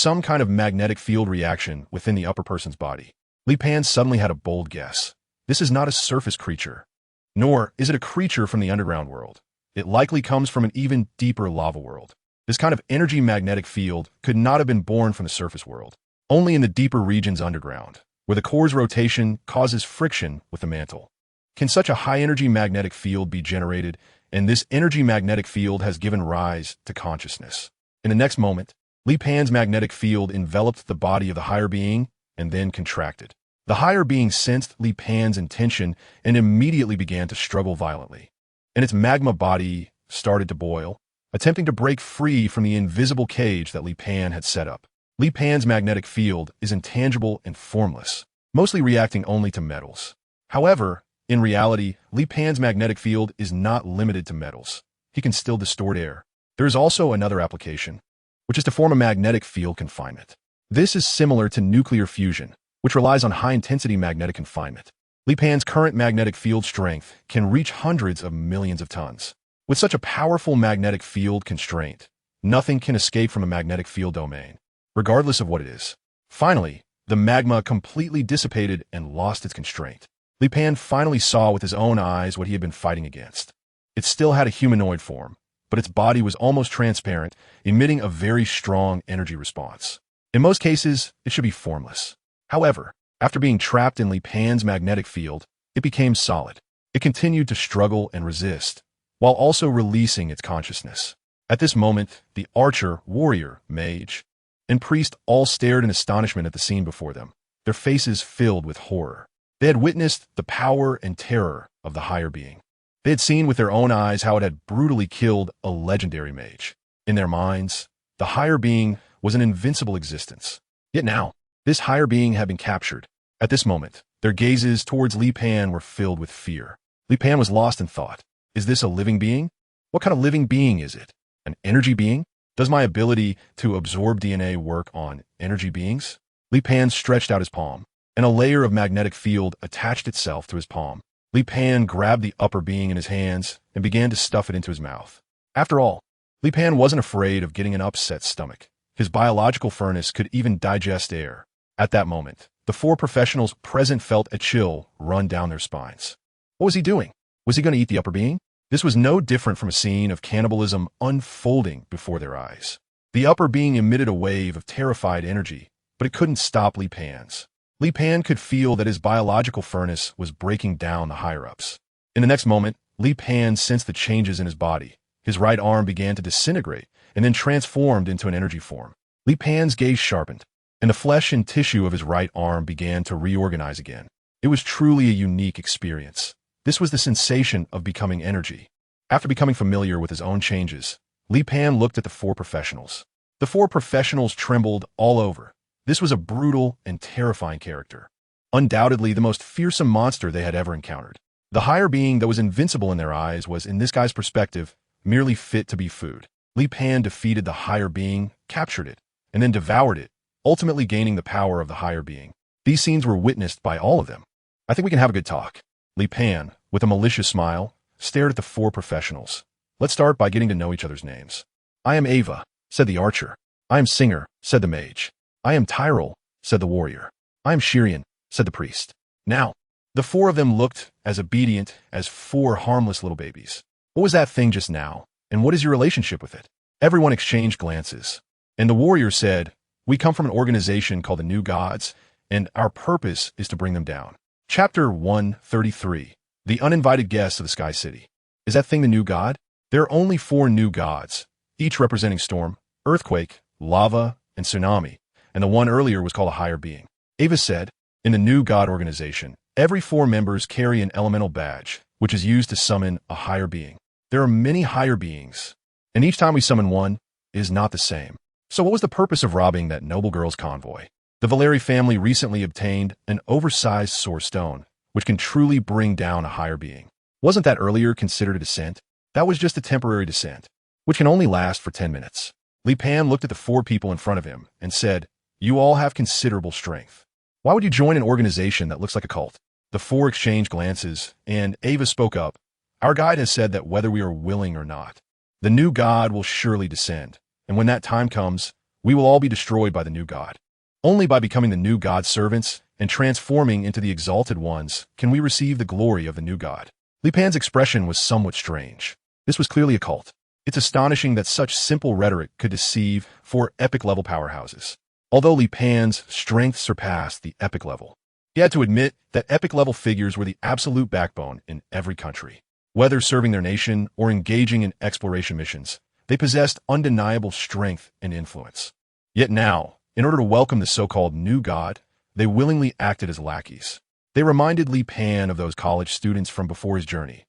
some kind of magnetic field reaction within the upper person's body. Li Pan suddenly had a bold guess. This is not a surface creature, nor is it a creature from the underground world. It likely comes from an even deeper lava world. This kind of energy magnetic field could not have been born from the surface world, only in the deeper regions underground, where the core's rotation causes friction with the mantle. Can such a high-energy magnetic field be generated, and this energy magnetic field has given rise to consciousness? In the next moment, Li Pan's magnetic field enveloped the body of the higher being and then contracted. The higher being sensed Li Pan's intention and immediately began to struggle violently, and its magma body started to boil, attempting to break free from the invisible cage that Li Pan had set up. Li Pan's magnetic field is intangible and formless, mostly reacting only to metals. However, in reality, Li Pan's magnetic field is not limited to metals. He can still distort air. There is also another application, which is to form a magnetic field confinement. This is similar to nuclear fusion, which relies on high-intensity magnetic confinement. Li Pan's current magnetic field strength can reach hundreds of millions of tons. With such a powerful magnetic field constraint, nothing can escape from a magnetic field domain, regardless of what it is. Finally, the magma completely dissipated and lost its constraint. Li Pan finally saw with his own eyes what he had been fighting against. It still had a humanoid form, but its body was almost transparent, emitting a very strong energy response. In most cases, it should be formless. However, after being trapped in Li Pan's magnetic field, it became solid. It continued to struggle and resist, while also releasing its consciousness. At this moment, the archer, warrior, mage, and priest all stared in astonishment at the scene before them, their faces filled with horror. They had witnessed the power and terror of the higher being. They had seen with their own eyes how it had brutally killed a legendary mage. In their minds, the higher being was an invincible existence. Yet now, this higher being had been captured. At this moment, their gazes towards Li Pan were filled with fear. Li Pan was lost in thought. Is this a living being? What kind of living being is it? An energy being? Does my ability to absorb DNA work on energy beings? Li Pan stretched out his palm, and a layer of magnetic field attached itself to his palm. Li Pan grabbed the upper being in his hands and began to stuff it into his mouth. After all, Li Pan wasn't afraid of getting an upset stomach. His biological furnace could even digest air. At that moment, the four professionals present felt a chill run down their spines. What was he doing? Was he going to eat the upper being? This was no different from a scene of cannibalism unfolding before their eyes. The upper being emitted a wave of terrified energy, but it couldn't stop Li Pan's. Li Pan could feel that his biological furnace was breaking down the higher-ups. In the next moment, Li Pan sensed the changes in his body. His right arm began to disintegrate and then transformed into an energy form. Li Pan's gaze sharpened, and the flesh and tissue of his right arm began to reorganize again. It was truly a unique experience. This was the sensation of becoming energy. After becoming familiar with his own changes, Li Pan looked at the four professionals. The four professionals trembled all over. This was a brutal and terrifying character. Undoubtedly the most fearsome monster they had ever encountered. The higher being that was invincible in their eyes was, in this guy's perspective, merely fit to be food. Li Pan defeated the higher being, captured it, and then devoured it, ultimately gaining the power of the higher being. These scenes were witnessed by all of them. I think we can have a good talk. Li Pan, with a malicious smile, stared at the four professionals. Let's start by getting to know each other's names. I am Ava, said the archer. I am Singer, said the mage. I am Tyrell, said the warrior. I am Shirian, said the priest. Now, the four of them looked as obedient as four harmless little babies. What was that thing just now, and what is your relationship with it? Everyone exchanged glances, and the warrior said, we come from an organization called the New Gods, and our purpose is to bring them down. Chapter 133. The Uninvited Guests of the Sky City. Is that thing the new god? There are only four new gods, each representing storm, earthquake, lava, and tsunami, and the one earlier was called a higher being. Ava said, in the new god organization, every four members carry an elemental badge, which is used to summon a higher being. There are many higher beings, and each time we summon one, it is not the same. So what was the purpose of robbing that noble girl's convoy? The Valeri family recently obtained an oversized source stone, which can truly bring down a higher being. Wasn't that earlier considered a descent? That was just a temporary descent, which can only last for 10 minutes. Li Pan looked at the four people in front of him and said, you all have considerable strength. Why would you join an organization that looks like a cult? The four exchanged glances, and Ava spoke up. Our guide has said that whether we are willing or not, the new god will surely descend, and when that time comes, we will all be destroyed by the new god. Only by becoming the new god's servants and transforming into the exalted ones can we receive the glory of the new god. Li Pan's expression was somewhat strange. This was clearly a cult. It's astonishing that such simple rhetoric could deceive four epic-level powerhouses. Although Li Pan's strength surpassed the epic level, he had to admit that epic-level figures were the absolute backbone in every country. Whether serving their nation or engaging in exploration missions, they possessed undeniable strength and influence. Yet now, in order to welcome the so-called new god, they willingly acted as lackeys. They reminded Li Pan of those college students from before his journey.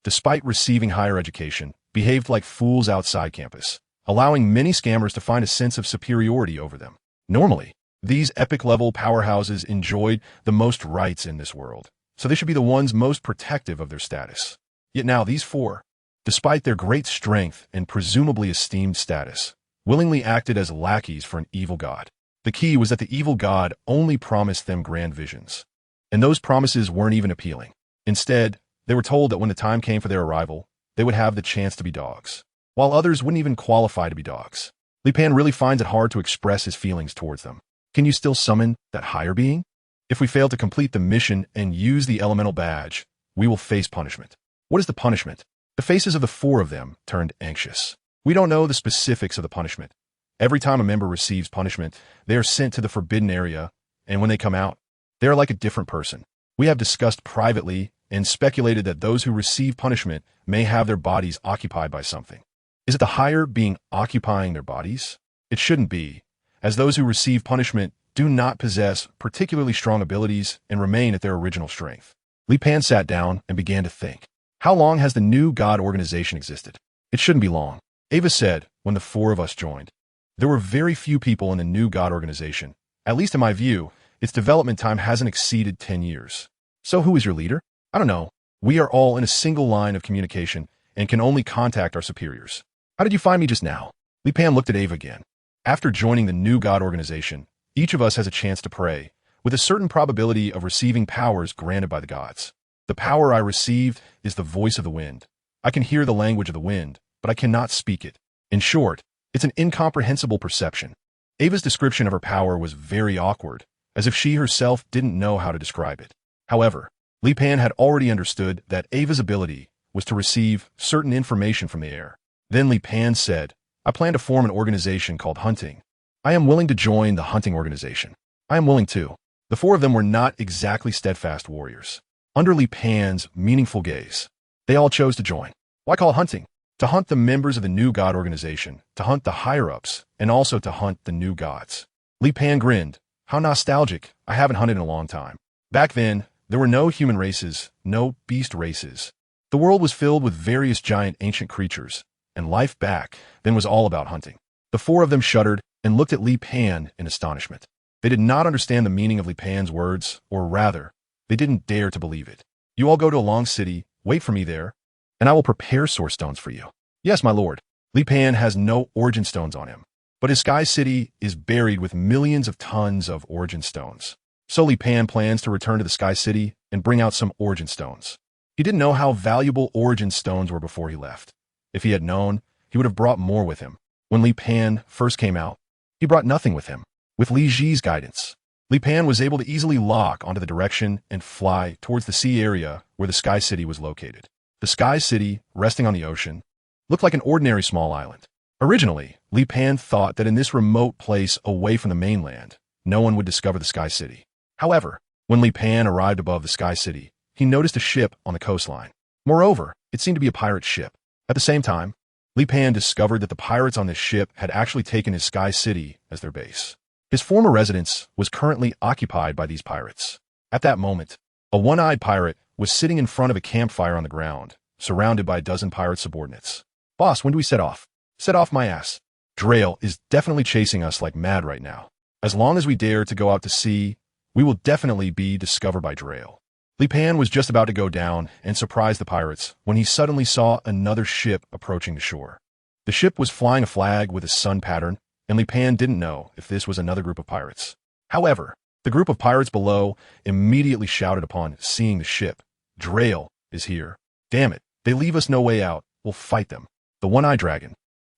Despite receiving higher education, behaved like fools outside campus, allowing many scammers to find a sense of superiority over them. Normally, these epic-level powerhouses enjoyed the most rights in this world, so they should be the ones most protective of their status. Yet now these four, despite their great strength and presumably esteemed status, willingly acted as lackeys for an evil god. The key was that the evil god only promised them grand visions, and those promises weren't even appealing. Instead, they were told that when the time came for their arrival, they would have the chance to be dogs, while others wouldn't even qualify to be dogs. Li Pan really finds it hard to express his feelings towards them. Can you still summon that higher being? If we fail to complete the mission and use the elemental badge, we will face punishment. What is the punishment? The faces of the four of them turned anxious. We don't know the specifics of the punishment. Every time a member receives punishment, they are sent to the forbidden area, and when they come out, they are like a different person. We have discussed privately and speculated that those who receive punishment may have their bodies occupied by something. Is it the higher being occupying their bodies? It shouldn't be, as those who receive punishment do not possess particularly strong abilities and remain at their original strength. Li Pan sat down and began to think. How long has the new God organization existed? It shouldn't be long. Ava said when the four of us joined. There were very few people in the new God organization. At least in my view, its development time hasn't exceeded 10 years. So who is your leader? I don't know. We are all in a single line of communication and can only contact our superiors. How did you find me just now? Li Pan looked at Ava again. After joining the new God organization, each of us has a chance to pray, with a certain probability of receiving powers granted by the gods. The power I received is the voice of the wind. I can hear the language of the wind, but I cannot speak it. In short, it's an incomprehensible perception. Ava's description of her power was very awkward, as if she herself didn't know how to describe it. However, Li Pan had already understood that Ava's ability was to receive certain information from the air. Then Li Pan said, I plan to form an organization called Hunting. I am willing to join the hunting organization. I am willing too. The four of them were not exactly steadfast warriors. Under Li Pan's meaningful gaze, they all chose to join. Why call it hunting? To hunt the members of the new God organization, to hunt the higher-ups, and also to hunt the new gods. Li Pan grinned. How nostalgic. I haven't hunted in a long time. Back then, there were no human races, no beast races. The world was filled with various giant ancient creatures, and life back then was all about hunting. The four of them shuddered and looked at Li Pan in astonishment. They did not understand the meaning of Li Pan's words, or rather, they didn't dare to believe it. You all go to a long city, wait for me there, and I will prepare source stones for you. Yes, my lord. Li Pan has no origin stones on him, but his sky city is buried with millions of tons of origin stones. So Li Pan plans to return to the sky city and bring out some origin stones. He didn't know how valuable origin stones were before he left. If he had known, he would have brought more with him. When Li Pan first came out, he brought nothing with him. With Li Ji's guidance, Li Pan was able to easily lock onto the direction and fly towards the sea area where the sky city was located. The sky city, resting on the ocean, looked like an ordinary small island. Originally, Li Pan thought that in this remote place away from the mainland, no one would discover the sky city. However, when Li Pan arrived above the sky city, he noticed a ship on the coastline. Moreover, it seemed to be a pirate ship. At the same time, Li Pan discovered that the pirates on this ship had actually taken his sky city as their base. His former residence was currently occupied by these pirates. At that moment, a one-eyed pirate was sitting in front of a campfire on the ground, surrounded by a dozen pirate subordinates. Boss, when do we set off? Set off my ass. Drail is definitely chasing us like mad right now. As long as we dare to go out to sea, we will definitely be discovered by Drail. Li Pan was just about to go down and surprise the pirates when he suddenly saw another ship approaching the shore. The ship was flying a flag with a sun pattern, and Li Pan didn't know if this was another group of pirates. However, the group of pirates below immediately shouted upon seeing the ship, Drail is here. Damn it, they leave us no way out. We'll fight them. The one-eyed dragon,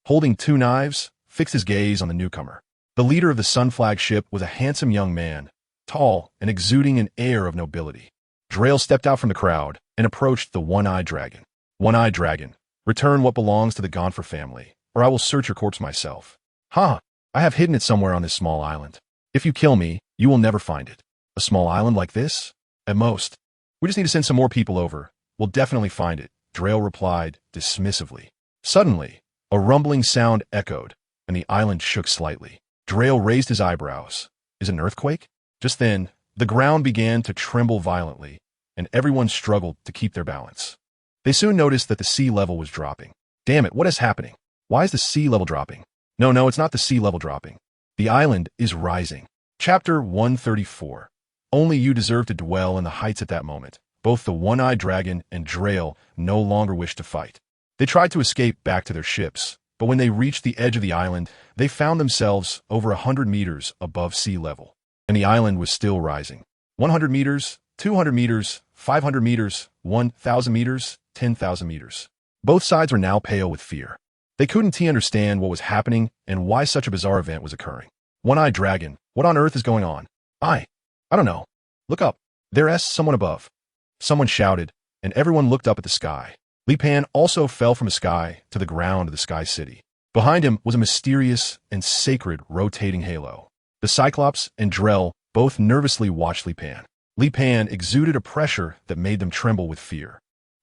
holding two knives, fixed his gaze on the newcomer. The leader of the sun flag ship was a handsome young man, tall and exuding an air of nobility. Drail stepped out from the crowd and approached the one-eyed dragon. One-eyed dragon, return what belongs to the Gonfer family, or I will search your corpse myself. Ha! I have hidden it somewhere on this small island. If you kill me, you will never find it. A small island like this? At most. We just need to send some more people over. We'll definitely find it, Drail replied dismissively. Suddenly, a rumbling sound echoed, and the island shook slightly. Drail raised his eyebrows. Is it an earthquake? Just then, the ground began to tremble violently, and everyone struggled to keep their balance. They soon noticed that the sea level was dropping. Damn it, what is happening? Why is the sea level dropping? No, it's not the sea level dropping. The island is rising. Chapter 134. Only you deserve to dwell in the heights at that moment. Both the one-eyed dragon and Drail no longer wished to fight. They tried to escape back to their ships, but when they reached the edge of the island, they found themselves over 100 meters above sea level. And the island was still rising. 100 meters, 200 meters, 500 meters, 1,000 meters, 10,000 meters. Both sides were now pale with fear. They couldn't understand what was happening and why such a bizarre event was occurring. One-eyed dragon, what on earth is going on? I don't know. Look up. There's someone above. Someone shouted, and everyone looked up at the sky. Li Pan also fell from the sky to the ground of the sky city. Behind him was a mysterious and sacred rotating halo. The Cyclops and Drell both nervously watched Li Pan. Li Pan exuded a pressure that made them tremble with fear.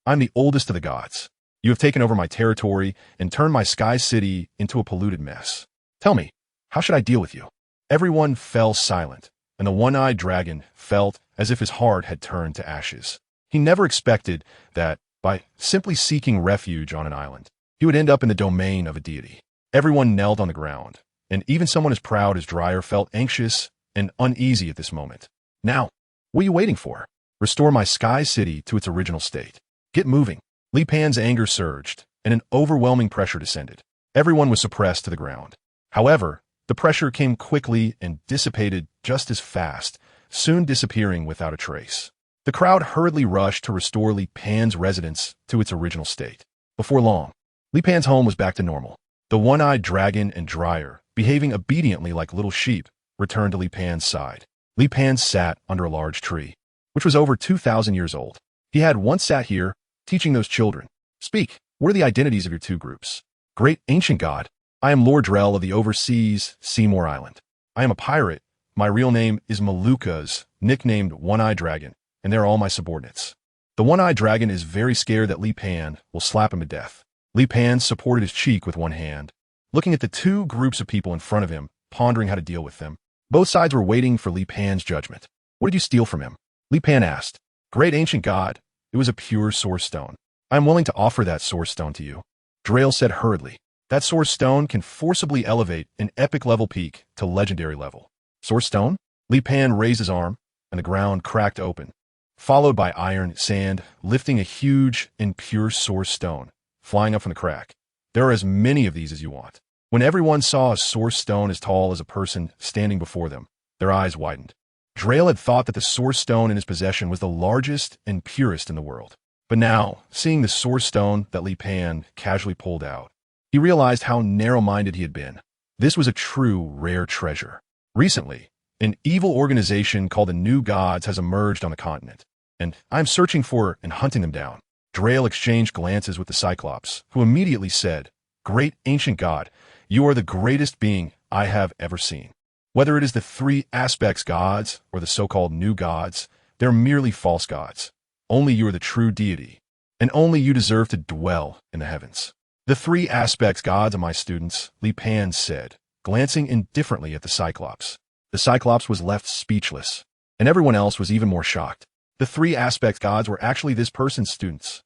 I'm the oldest of the gods. You have taken over my territory and turned my sky city into a polluted mess. Tell me, how should I deal with you? Everyone fell silent, and the one-eyed dragon felt as if his heart had turned to ashes. He never expected that, by simply seeking refuge on an island, he would end up in the domain of a deity. Everyone knelt on the ground, and even someone as proud as Dryer felt anxious and uneasy at this moment. Now, what are you waiting for? Restore my sky city to its original state. Get moving. Li Pan's anger surged, and an overwhelming pressure descended. Everyone was suppressed to the ground. However, the pressure came quickly and dissipated just as fast, soon disappearing without a trace. The crowd hurriedly rushed to restore Li Pan's residence to its original state. Before long, Li Pan's home was back to normal. The one-eyed dragon and Dryer, behaving obediently like little sheep, returned to Li Pan's side. Li Pan sat under a large tree, which was over 2,000 years old. He had once sat here, teaching those children. Speak, what are the identities of your two groups? Great ancient god, I am Lord Drell of the overseas Seymour Island. I am a pirate. My real name is Malukas, nicknamed One-Eyed Dragon, and they're all my subordinates. The One-Eyed Dragon is very scared that Li Pan will slap him to death. Li Pan supported his cheek with one hand, looking at the two groups of people in front of him, pondering how to deal with them. Both sides were waiting for Li Pan's judgment. What did you steal from him? Li Pan asked. Great ancient god, it was a pure source stone. I am willing to offer that source stone to you. Drale said hurriedly. That source stone can forcibly elevate an epic level peak to legendary level. Source stone? Li Pan raised his arm, and the ground cracked open, followed by iron sand lifting a huge and pure source stone, flying up from the crack. There are as many of these as you want. When everyone saw a source stone as tall as a person standing before them, their eyes widened. Drale had thought that the source stone in his possession was the largest and purest in the world. But now, seeing the source stone that Li Pan casually pulled out, he realized how narrow-minded he had been. This was a true rare treasure. Recently, an evil organization called the New Gods has emerged on the continent, and I'm searching for and hunting them down. Drale exchanged glances with the Cyclops, who immediately said, Great ancient god, you are the greatest being I have ever seen. Whether it is the three aspects gods or the so-called new gods, they're merely false gods. Only you are the true deity, and only you deserve to dwell in the heavens. The three aspects gods are my students, Li Pan said, glancing indifferently at the Cyclops. The Cyclops was left speechless, and everyone else was even more shocked. The three aspects gods were actually this person's students.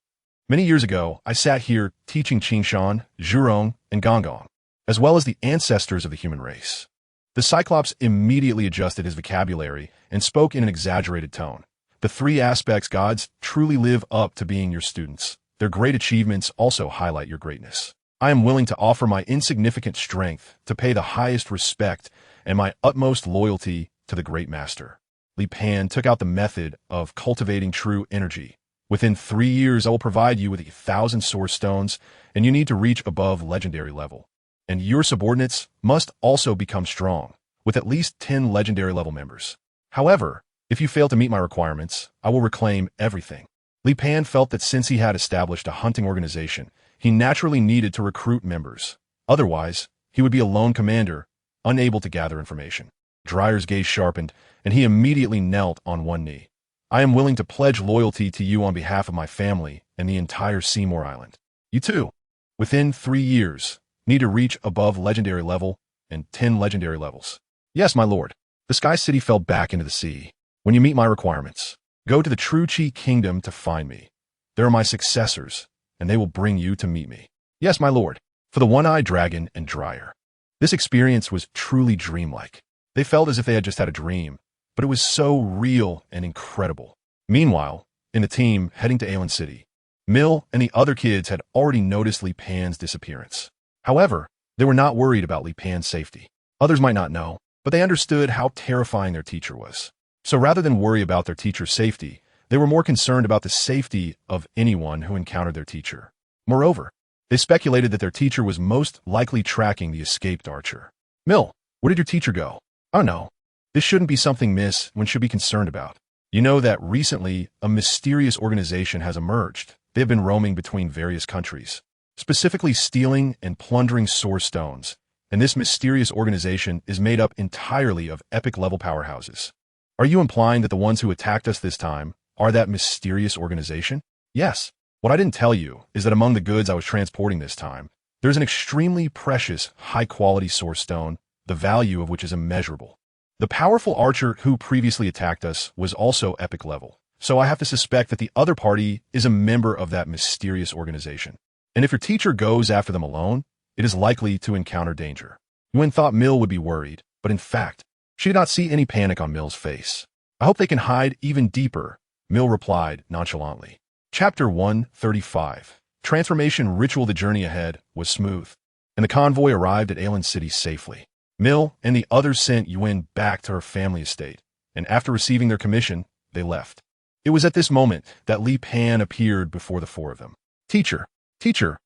Many years ago, I sat here teaching Qingshan, Zhurong, and Gonggong, as well as the ancestors of the human race. The Cyclops immediately adjusted his vocabulary and spoke in an exaggerated tone. The three aspects gods truly live up to being your students. Their great achievements also highlight your greatness. I am willing to offer my insignificant strength to pay the highest respect and my utmost loyalty to the great master. Li Pan took out the method of cultivating true energy. Within 3 years, I will provide you with 1,000 source stones, and you need to reach above legendary level. And your subordinates must also become strong, with at least 10 legendary level members. However, if you fail to meet my requirements, I will reclaim everything. Li Pan felt that since he had established a hunting organization, he naturally needed to recruit members. Otherwise, he would be a lone commander, unable to gather information. Dryer's gaze sharpened, and he immediately knelt on one knee. I am willing to pledge loyalty to you on behalf of my family and the entire Seymour Island. You too, within 3 years, need to reach above legendary level and 10 legendary levels. Yes, my lord. The Sky City fell back into the sea. When you meet my requirements, go to the True Chi Kingdom to find me. They are my successors, and they will bring you to meet me. Yes, my lord. For the One-Eyed Dragon and Dryer. This experience was truly dreamlike. They felt as if they had just had a dream, but it was so real and incredible. Meanwhile, in the team heading to Aelin City, Mill and the other kids had already noticed Li Pan's disappearance. However, they were not worried about Li Pan's safety. Others might not know, but they understood how terrifying their teacher was. So rather than worry about their teacher's safety, they were more concerned about the safety of anyone who encountered their teacher. Moreover, they speculated that their teacher was most likely tracking the escaped archer. Mill, where did your teacher go? Oh no, this shouldn't be something one should be concerned about. You know that recently a mysterious organization has emerged. They have been roaming between various countries, specifically stealing and plundering source stones, and this mysterious organization is made up entirely of epic level powerhouses. Are you implying that the ones who attacked us this time are that mysterious organization? Yes. What I didn't tell you is that among the goods I was transporting this time, there's an extremely precious, high-quality source stone, the value of which is immeasurable. The powerful archer who previously attacked us was also epic level, so I have to suspect that the other party is a member of that mysterious organization. And if your teacher goes after them alone, it is likely to encounter danger. Yuan thought Mill would be worried, but in fact, she did not see any panic on Mill's face. I hope they can hide even deeper, Mill replied nonchalantly. Chapter 135. Transformation Ritual. The journey ahead was smooth, and the convoy arrived at Ailin City safely. Mill and the others sent Yuan back to her family estate, and after receiving their commission, they left. It was at this moment that Li Pan appeared before the four of them. Teacher,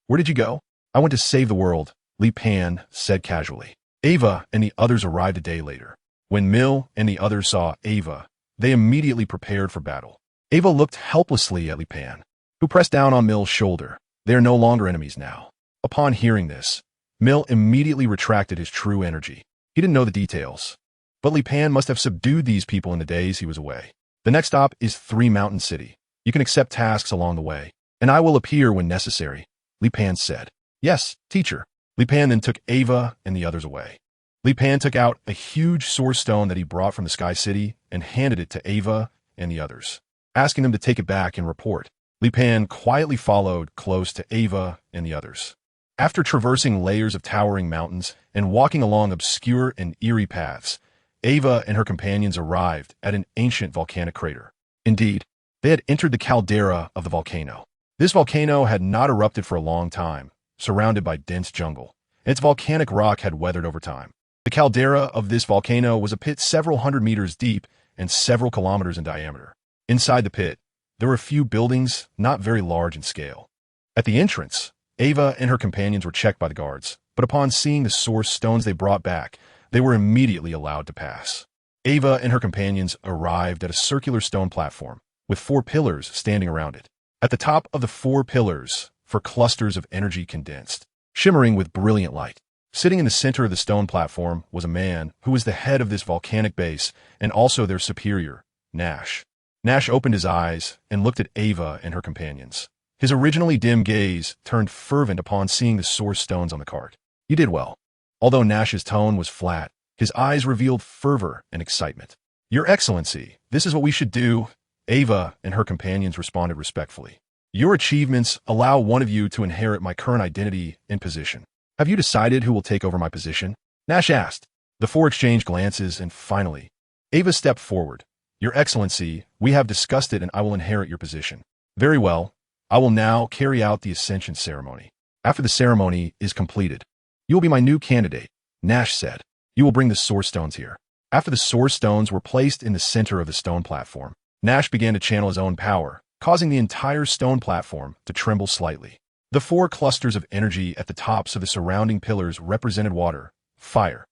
where did you go? I went to save the world, Li Pan said casually. Ava and the others arrived a day later. When Mill and the others saw Ava, they immediately prepared for battle. Ava looked helplessly at Li Pan, who pressed down on Mill's shoulder. They are no longer enemies now. Upon hearing this, Mill immediately retracted his true energy. He didn't know the details, but Li Pan must have subdued these people in the days he was away. The next stop is Three Mountain City. You can accept tasks along the way, and I will appear when necessary, Li Pan said. Yes, teacher. Li Pan then took Ava and the others away. Li Pan took out a huge source stone that he brought from the Sky City and handed it to Ava and the others, asking them to take it back and report. Li Pan quietly followed close to Ava and the others. After traversing layers of towering mountains and walking along obscure and eerie paths, Ava and her companions arrived at an ancient volcanic crater. Indeed, they had entered the caldera of the volcano. This volcano had not erupted for a long time, surrounded by dense jungle, and its volcanic rock had weathered over time. The caldera of this volcano was a pit several hundred meters deep and several kilometers in diameter. Inside the pit, there were a few buildings, not very large in scale. At the entrance, Ava and her companions were checked by the guards, but upon seeing the source stones they brought back, they were immediately allowed to pass. Ava and her companions arrived at a circular stone platform, with 4 pillars standing around it. At the top of the 4 pillars, for clusters of energy condensed, shimmering with brilliant light. Sitting in the center of the stone platform was a man who was the head of this volcanic base and also their superior, Nash. Nash opened his eyes and looked at Ava and her companions. His originally dim gaze turned fervent upon seeing the source stones on the cart. You did well. Although Nash's tone was flat, his eyes revealed fervor and excitement. Your Excellency, this is what we should do, Ava and her companions responded respectfully. Your achievements allow one of you to inherit my current identity and position. Have you decided who will take over my position? Nash asked. The 4 exchanged glances and finally, Ava stepped forward. Your Excellency, we have discussed it and I will inherit your position. Very well. I will now carry out the ascension ceremony. After the ceremony is completed, you will be my new candidate, Nash said. You will bring the source stones here. After the source stones were placed in the center of the stone platform, Nash began to channel his own power, causing the entire stone platform to tremble slightly. The 4 clusters of energy at the tops of the surrounding pillars represented water, fire,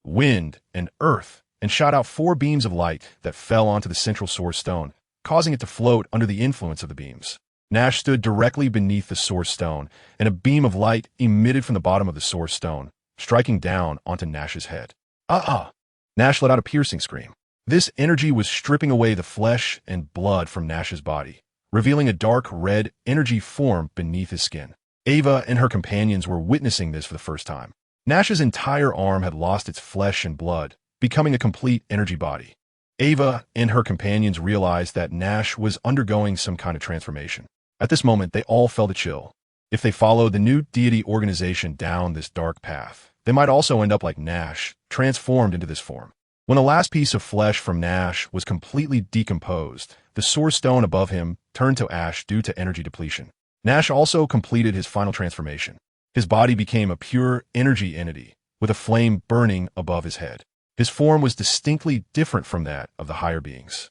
wind, and earth, and shot out 4 beams of light that fell onto the central source stone, causing it to float under the influence of the beams. Nash stood directly beneath the source stone, and a beam of light emitted from the bottom of the source stone, striking down onto Nash's head. Nash let out a piercing scream. This energy was stripping away the flesh and blood from Nash's body, revealing a dark red energy form beneath his skin. Ava and her companions were witnessing this for the first time. Nash's entire arm had lost its flesh and blood, becoming a complete energy body. Ava and her companions realized that Nash was undergoing some kind of transformation. At this moment, they all felt a chill. If they followed the new deity organization down this dark path, they might also end up like Nash, transformed into this form. When the last piece of flesh from Nash was completely decomposed, the source stone above him turned to ash due to energy depletion. Nash also completed his final transformation. His body became a pure energy entity, with a flame burning above his head. His form was distinctly different from that of the higher beings.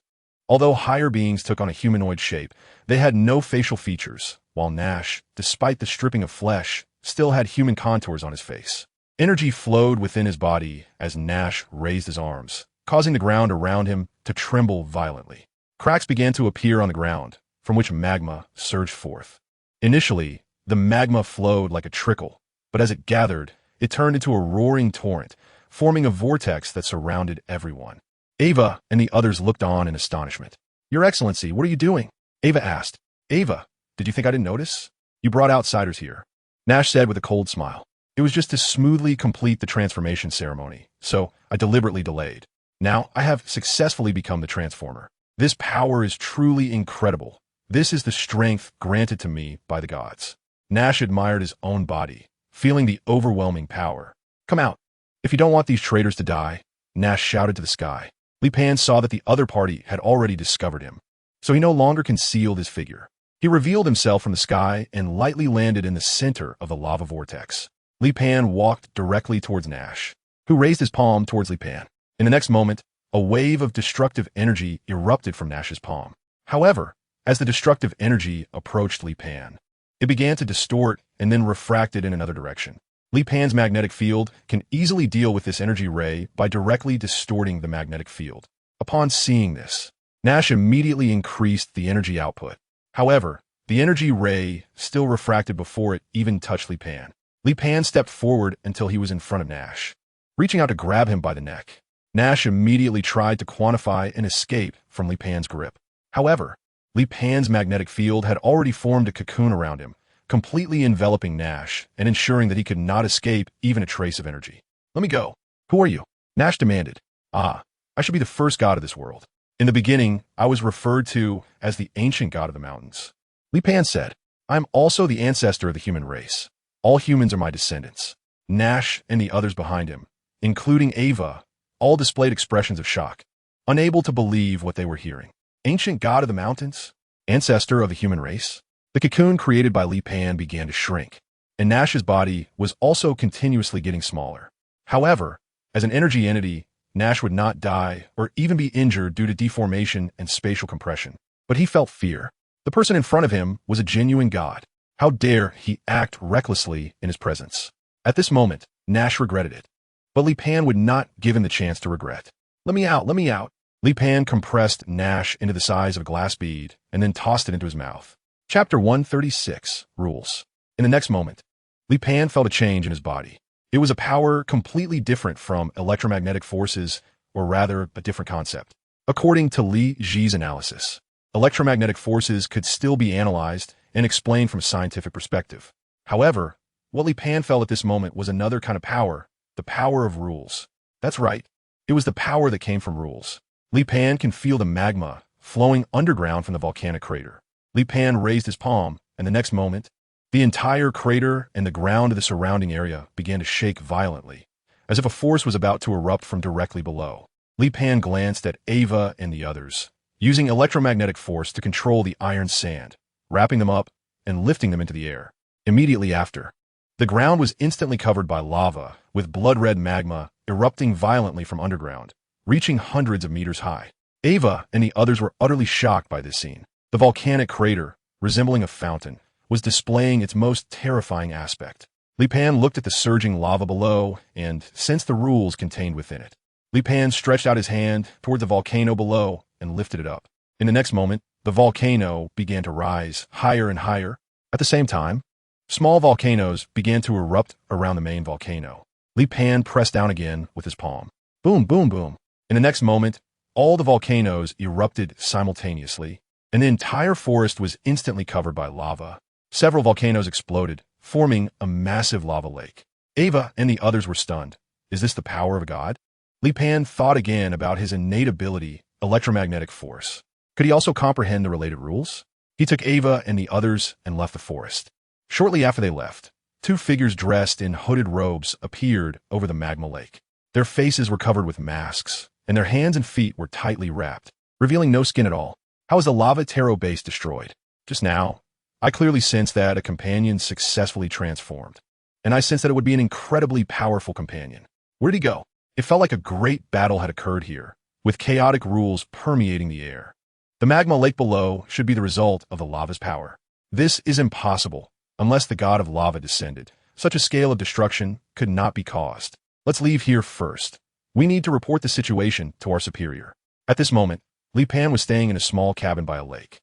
Although higher beings took on a humanoid shape, they had no facial features, while Nash, despite the stripping of flesh, still had human contours on his face. Energy flowed within his body as Nash raised his arms, causing the ground around him to tremble violently. Cracks began to appear on the ground, from which magma surged forth. Initially, the magma flowed like a trickle, but as it gathered, it turned into a roaring torrent, forming a vortex that surrounded everyone. Ava and the others looked on in astonishment. Your Excellency, what are you doing? Ava asked. Ava, did you think I didn't notice? You brought outsiders here, Nash said with a cold smile. It was just to smoothly complete the transformation ceremony, so I deliberately delayed. Now I have successfully become the Transformer. This power is truly incredible. This is the strength granted to me by the gods. Nash admired his own body, feeling the overwhelming power. Come out. If you don't want these traitors to die, Nash shouted to the sky. Li Pan saw that the other party had already discovered him, so he no longer concealed his figure. He revealed himself from the sky and lightly landed in the center of the lava vortex. Li Pan walked directly towards Nash, who raised his palm towards Li Pan. In the next moment, a wave of destructive energy erupted from Nash's palm. However, as the destructive energy approached Li Pan, it began to distort and then refracted in another direction. Li Pan's magnetic field can easily deal with this energy ray by directly distorting the magnetic field. Upon seeing this, Nash immediately increased the energy output. However, the energy ray still refracted before it even touched Li Pan. Li Pan stepped forward until he was in front of Nash, reaching out to grab him by the neck. Nash immediately tried to quantify and escape from Li Pan's grip. However, Li Pan's magnetic field had already formed a cocoon around him, completely enveloping Nash and ensuring that he could not escape even a trace of energy. Let me go. Who are you? Nash demanded. I should be the first god of this world. In the beginning, I was referred to as the ancient god of the mountains. Li Pan said, I'm also the ancestor of the human race. All humans are my descendants. Nash and the others behind him, including Ava, all displayed expressions of shock, unable to believe what they were hearing. Ancient god of the mountains? Ancestor of the human race? The cocoon created by Li Pan began to shrink, and Nash's body was also continuously getting smaller. However, as an energy entity, Nash would not die or even be injured due to deformation and spatial compression. But he felt fear. The person in front of him was a genuine god. How dare he act recklessly in his presence? At this moment, Nash regretted it. But Li Pan would not give him the chance to regret. Let me out, let me out. Li Pan compressed Nash into the size of a glass bead and then tossed it into his mouth. Chapter 136, Rules. In the next moment, Li Pan felt a change in his body. It was a power completely different from electromagnetic forces, or rather, a different concept. According to Li Ji's analysis, electromagnetic forces could still be analyzed and explained from a scientific perspective. However, what Li Pan felt at this moment was another kind of power, the power of rules. That's right. It was the power that came from rules. Li Pan can feel the magma flowing underground from the volcanic crater. Li Pan raised his palm, and the next moment, the entire crater and the ground of the surrounding area began to shake violently, as if a force was about to erupt from directly below. Li Pan glanced at Ava and the others, using electromagnetic force to control the iron sand, wrapping them up and lifting them into the air. Immediately after, the ground was instantly covered by lava, with blood-red magma erupting violently from underground, reaching hundreds of meters high. Ava and the others were utterly shocked by this scene. The volcanic crater, resembling a fountain, was displaying its most terrifying aspect. Li Pan looked at the surging lava below and sensed the rules contained within it. Li Pan stretched out his hand toward the volcano below and lifted it up. In the next moment, the volcano began to rise higher and higher. At the same time, small volcanoes began to erupt around the main volcano. Li Pan pressed down again with his palm. Boom, boom, boom. In the next moment, all the volcanoes erupted simultaneously, and the entire forest was instantly covered by lava. Several volcanoes exploded, forming a massive lava lake. Ava and the others were stunned. Is this the power of a god? Li Pan thought again about his innate ability, electromagnetic force. Could he also comprehend the related rules? He took Ava and the others and left the forest. Shortly after they left, two figures dressed in hooded robes appeared over the magma lake. Their faces were covered with masks, and their hands and feet were tightly wrapped, revealing no skin at all. How was the lava taro base destroyed? Just now, I clearly sensed that a companion successfully transformed, and I sensed that it would be an incredibly powerful companion. Where did he go? It felt like a great battle had occurred here, with chaotic rules permeating the air. The magma lake below should be the result of the lava's power. This is impossible, unless the god of lava descended. Such a scale of destruction could not be caused. Let's leave here first. We need to report the situation to our superior. At this moment, Li Pan was staying in a small cabin by a lake.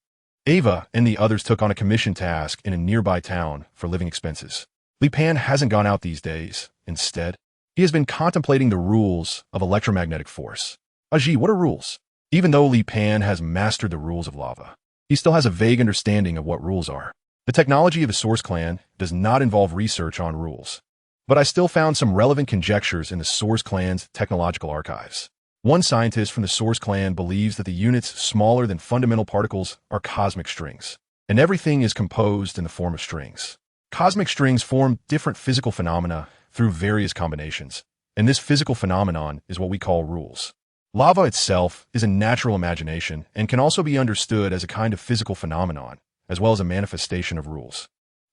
Ava and the others took on a commission task in a nearby town for living expenses. Li Pan hasn't gone out these days. Instead, he has been contemplating the rules of electromagnetic force. Aji, what are rules? Even though Li Pan has mastered the rules of lava, he still has a vague understanding of what rules are. The technology of the Source Clan does not involve research on rules, but I still found some relevant conjectures in the Source Clan's technological archives. One scientist from the Source clan believes that the units smaller than fundamental particles are cosmic strings, and everything is composed in the form of strings. Cosmic strings form different physical phenomena through various combinations, and this physical phenomenon is what we call rules. Lava itself is a natural imagination and can also be understood as a kind of physical phenomenon, as well as a manifestation of rules.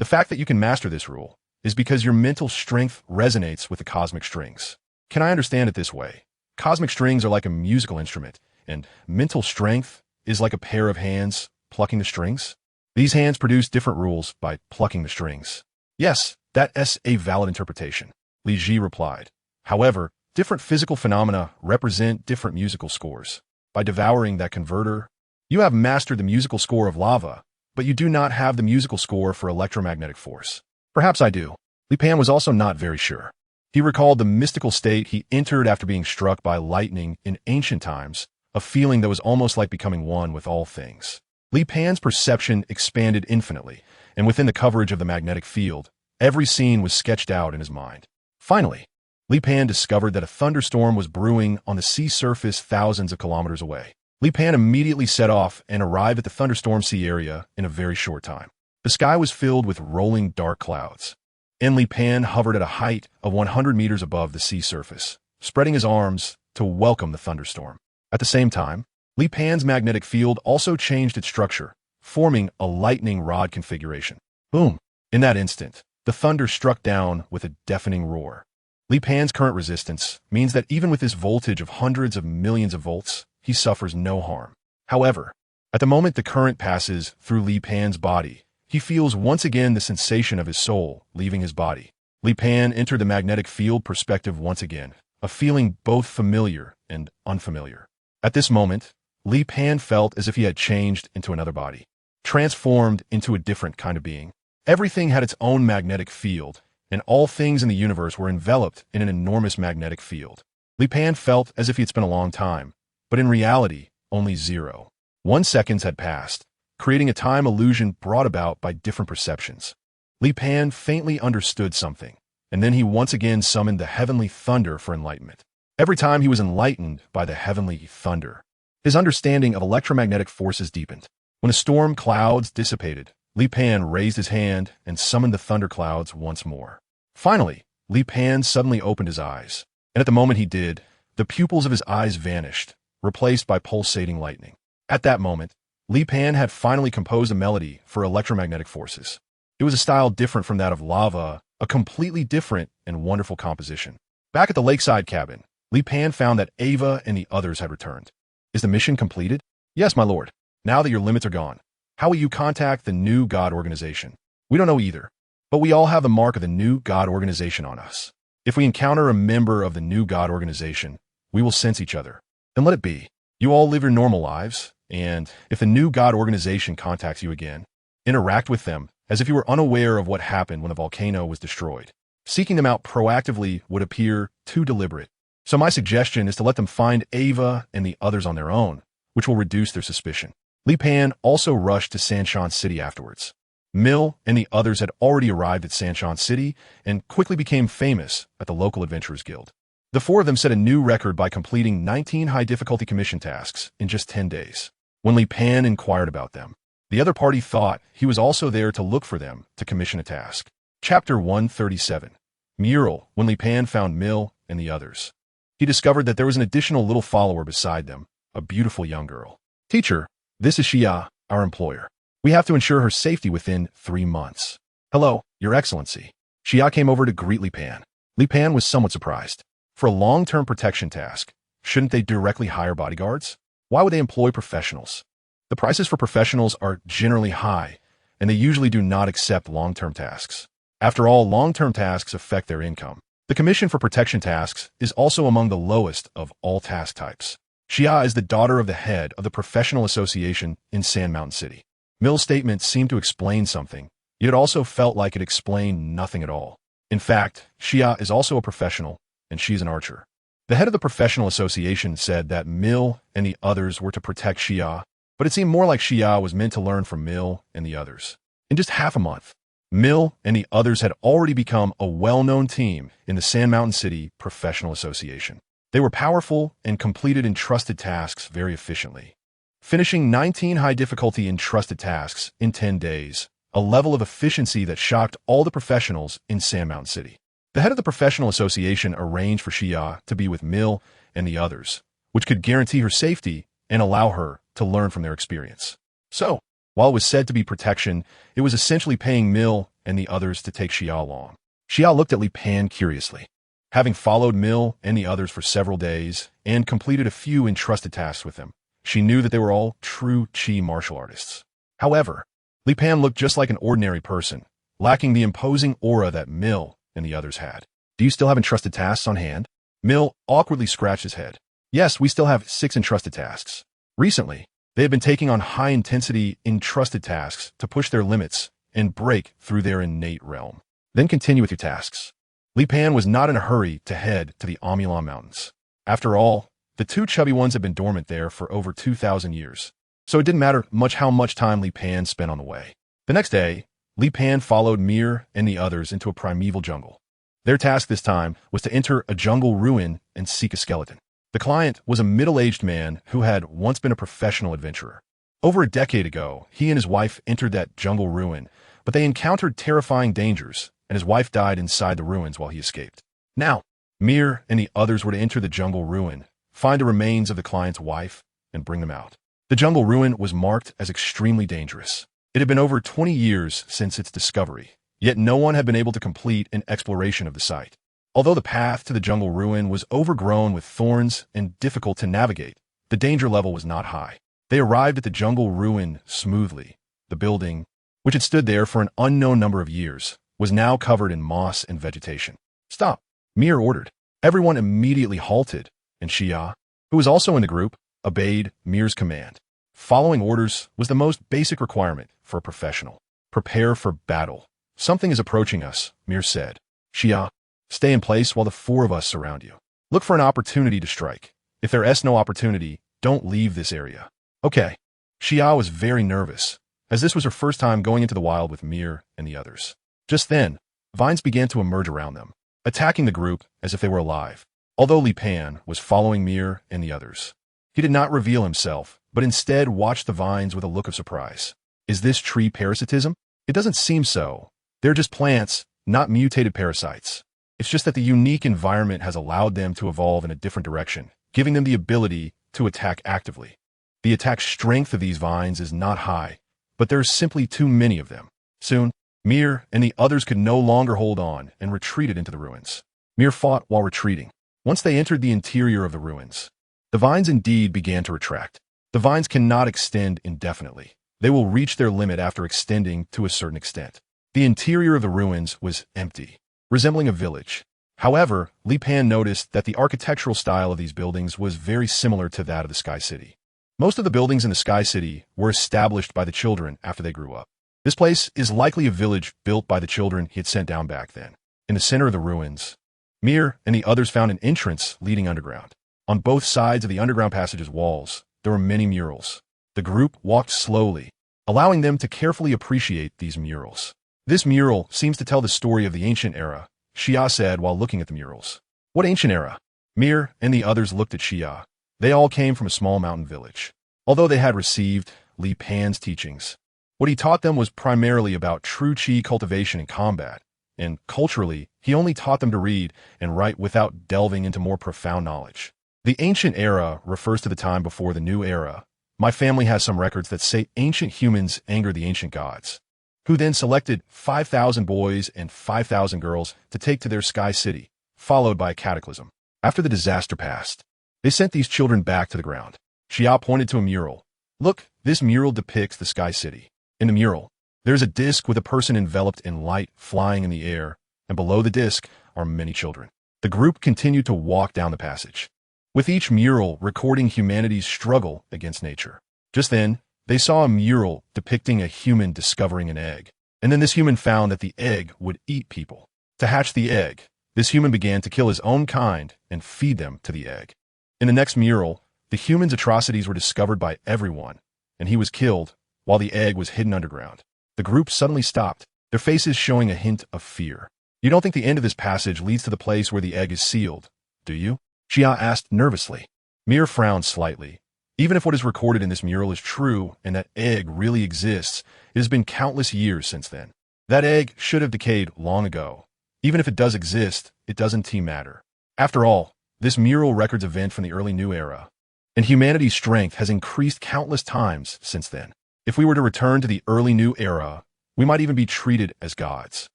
The fact that you can master this rule is because your mental strength resonates with the cosmic strings. Can I understand it this way? Cosmic strings are like a musical instrument, and mental strength is like a pair of hands plucking the strings? These hands produce different rules by plucking the strings. Yes, that's a valid interpretation, Li Ji replied. However, different physical phenomena represent different musical scores. By devouring that converter, you have mastered the musical score of lava, but you do not have the musical score for electromagnetic force. Perhaps I do. Li Pan was also not very sure. He recalled the mystical state he entered after being struck by lightning in ancient times, a feeling that was almost like becoming one with all things. Li Pan's perception expanded infinitely, and within the coverage of the magnetic field, every scene was sketched out in his mind. Finally, Li Pan discovered that a thunderstorm was brewing on the sea surface thousands of kilometers away. Li Pan immediately set off and arrived at the thunderstorm sea area in a very short time. The sky was filled with rolling dark clouds, and Li Pan hovered at a height of 100 meters above the sea surface, spreading his arms to welcome the thunderstorm. At the same time, Li Pan's magnetic field also changed its structure, forming a lightning rod configuration. Boom! In that instant, the thunder struck down with a deafening roar. Li Pan's current resistance means that even with this voltage of hundreds of millions of volts, he suffers no harm. However, at the moment the current passes through Li Pan's body, he feels once again the sensation of his soul leaving his body. Li Pan entered the magnetic field perspective once again, a feeling both familiar and unfamiliar. At this moment, Li Pan felt as if he had changed into another body, transformed into a different kind of being. Everything had its own magnetic field, and all things in the universe were enveloped in an enormous magnetic field. Li Pan felt as if he had spent a long time, but in reality, only 0.1 seconds had passed, creating a time illusion brought about by different perceptions. Li Pan faintly understood something, and then he once again summoned the heavenly thunder for enlightenment. Every time he was enlightened by the heavenly thunder, his understanding of electromagnetic forces deepened. When the storm clouds dissipated, Li Pan raised his hand and summoned the thunderclouds once more. Finally, Li Pan suddenly opened his eyes, and at the moment he did, the pupils of his eyes vanished, replaced by pulsating lightning. At that moment, Li Pan had finally composed a melody for electromagnetic forces. It was a style different from that of lava, a completely different and wonderful composition. Back at the lakeside cabin, Li Pan found that Ava and the others had returned. Is the mission completed? Yes, my lord. Now that your limits are gone, how will you contact the new God organization? We don't know either, but we all have the mark of the new God organization on us. If we encounter a member of the new God organization, we will sense each other. Then let it be. You all live your normal lives, and if the new God organization contacts you again, interact with them as if you were unaware of what happened when the volcano was destroyed. Seeking them out proactively would appear too deliberate. So my suggestion is to let them find Ava and the others on their own, which will reduce their suspicion. Li Pan also rushed to Sanshan City afterwards. Mill and the others had already arrived at Sanshan City and quickly became famous at the local Adventurers Guild. The four of them set a new record by completing 19 high-difficulty commission tasks in just 10 days. When Li Pan inquired about them, the other party thought he was also there to look for them to commission a task. Chapter 137. Mural. When Li Pan found Mill and the others, he discovered that there was an additional little follower beside them, a beautiful young girl. Teacher, this is Xia, our employer. We have to ensure her safety within 3 months. Hello, Your Excellency. Xia came over to greet Li Pan. Li Pan was somewhat surprised. For a long-term protection task, shouldn't they directly hire bodyguards? Why would they employ professionals? The prices for professionals are generally high, and they usually do not accept long-term tasks. After all, long-term tasks affect their income. The commission for protection tasks is also among the lowest of all task types. Xia is the daughter of the head of the professional association in Sand Mountain City. Mill's statement seemed to explain something, yet it also felt like it explained nothing at all. In fact, Xia is also a professional, and she's an archer. The head of the professional association said that Mill and the others were to protect Xia, but it seemed more like Xia was meant to learn from Mill and the others. In just half a month, Mill and the others had already become a well-known team in the Sand Mountain City Professional Association. They were powerful and completed entrusted tasks very efficiently, finishing 19 high-difficulty entrusted tasks in 10 days, a level of efficiency that shocked all the professionals in Sand Mountain City. The head of the professional association arranged for Xia to be with Mill and the others, which could guarantee her safety and allow her to learn from their experience. So, while it was said to be protection, it was essentially paying Mill and the others to take Xia along. Xia looked at Li Pan curiously. Having followed Mill and the others for several days and completed a few entrusted tasks with them, she knew that they were all true Qi martial artists. However, Li Pan looked just like an ordinary person, lacking the imposing aura that Mill and the others had. Do you still have entrusted tasks on hand? Mill awkwardly scratched his head. Yes, we still have 6 entrusted tasks. Recently, they have been taking on high-intensity entrusted tasks to push their limits and break through their innate realm. Then continue with your tasks. Li Pan was not in a hurry to head to the Amulan Mountains. After all, the 2 chubby ones had been dormant there for over 2,000 years, so it didn't matter much how much time Li Pan spent on the way. The next day, Li Pan followed Mir and the others into a primeval jungle. Their task this time was to enter a jungle ruin and seek a skeleton. The client was a middle-aged man who had once been a professional adventurer. Over a decade ago, he and his wife entered that jungle ruin, but they encountered terrifying dangers, and his wife died inside the ruins while he escaped. Now, Mir and the others were to enter the jungle ruin, find the remains of the client's wife, and bring them out. The jungle ruin was marked as extremely dangerous. It had been over 20 years since its discovery, yet no one had been able to complete an exploration of the site. Although the path to the jungle ruin was overgrown with thorns and difficult to navigate, the danger level was not high. They arrived at the jungle ruin smoothly. The building, which had stood there for an unknown number of years, was now covered in moss and vegetation. Stop, Mir ordered. Everyone immediately halted, and Xia, who was also in the group, obeyed Mir's command. Following orders was the most basic requirement for a professional. Prepare for battle. Something is approaching us, Mir said. Xia, stay in place while the 4 of us surround you. Look for an opportunity to strike. If there is no opportunity, don't leave this area. Okay. Xia was very nervous, as this was her first time going into the wild with Mir and the others. Just then, vines began to emerge around them, attacking the group as if they were alive. Although Li Pan was following Mir and the others, he did not reveal himself, but instead watched the vines with a look of surprise. Is this tree parasitism? It doesn't seem so. They're just plants, not mutated parasites. It's just that the unique environment has allowed them to evolve in a different direction, giving them the ability to attack actively. The attack strength of these vines is not high, but there's simply too many of them. Soon, Mir and the others could no longer hold on and retreated into the ruins. Mir fought while retreating. Once they entered the interior of the ruins, the vines indeed began to retract. The vines cannot extend indefinitely. They will reach their limit after extending to a certain extent. The interior of the ruins was empty, resembling a village. However, Li Pan noticed that the architectural style of these buildings was very similar to that of the Sky City. Most of the buildings in the Sky City were established by the children after they grew up. This place is likely a village built by the children he had sent down back then. In the center of the ruins, Mir and the others found an entrance leading underground. On both sides of the underground passage's walls, there were many murals. The group walked slowly, allowing them to carefully appreciate these murals. This mural seems to tell the story of the ancient era, Xia said while looking at the murals. What ancient era? Mir and the others looked at Xia. They all came from a small mountain village. Although they had received Li Pan's teachings, what he taught them was primarily about true Qi cultivation and combat, and culturally, he only taught them to read and write without delving into more profound knowledge. The ancient era refers to the time before the new era. My family has some records that say ancient humans angered the ancient gods, who then selected 5,000 boys and 5,000 girls to take to their Sky City, followed by a cataclysm. After the disaster passed, they sent these children back to the ground. Xia pointed to a mural. Look, this mural depicts the Sky City. In the mural, there's a disc with a person enveloped in light flying in the air, and below the disc are many children. The group continued to walk down the passage, with each mural recording humanity's struggle against nature. Just then, they saw a mural depicting a human discovering an egg, and then this human found that the egg would eat people. To hatch the egg, this human began to kill his own kind and feed them to the egg. In the next mural, the human's atrocities were discovered by everyone, and he was killed while the egg was hidden underground. The group suddenly stopped, their faces showing a hint of fear. You don't think the end of this passage leads to the place where the egg is sealed, do you? Xia asked nervously. Mir frowned slightly. Even if what is recorded in this mural is true and that egg really exists, it has been countless years since then. That egg should have decayed long ago. Even if it does exist, it doesn't matter. After all, this mural records event from the early New Era, and humanity's strength has increased countless times since then. If we were to return to the early New Era, we might even be treated as gods.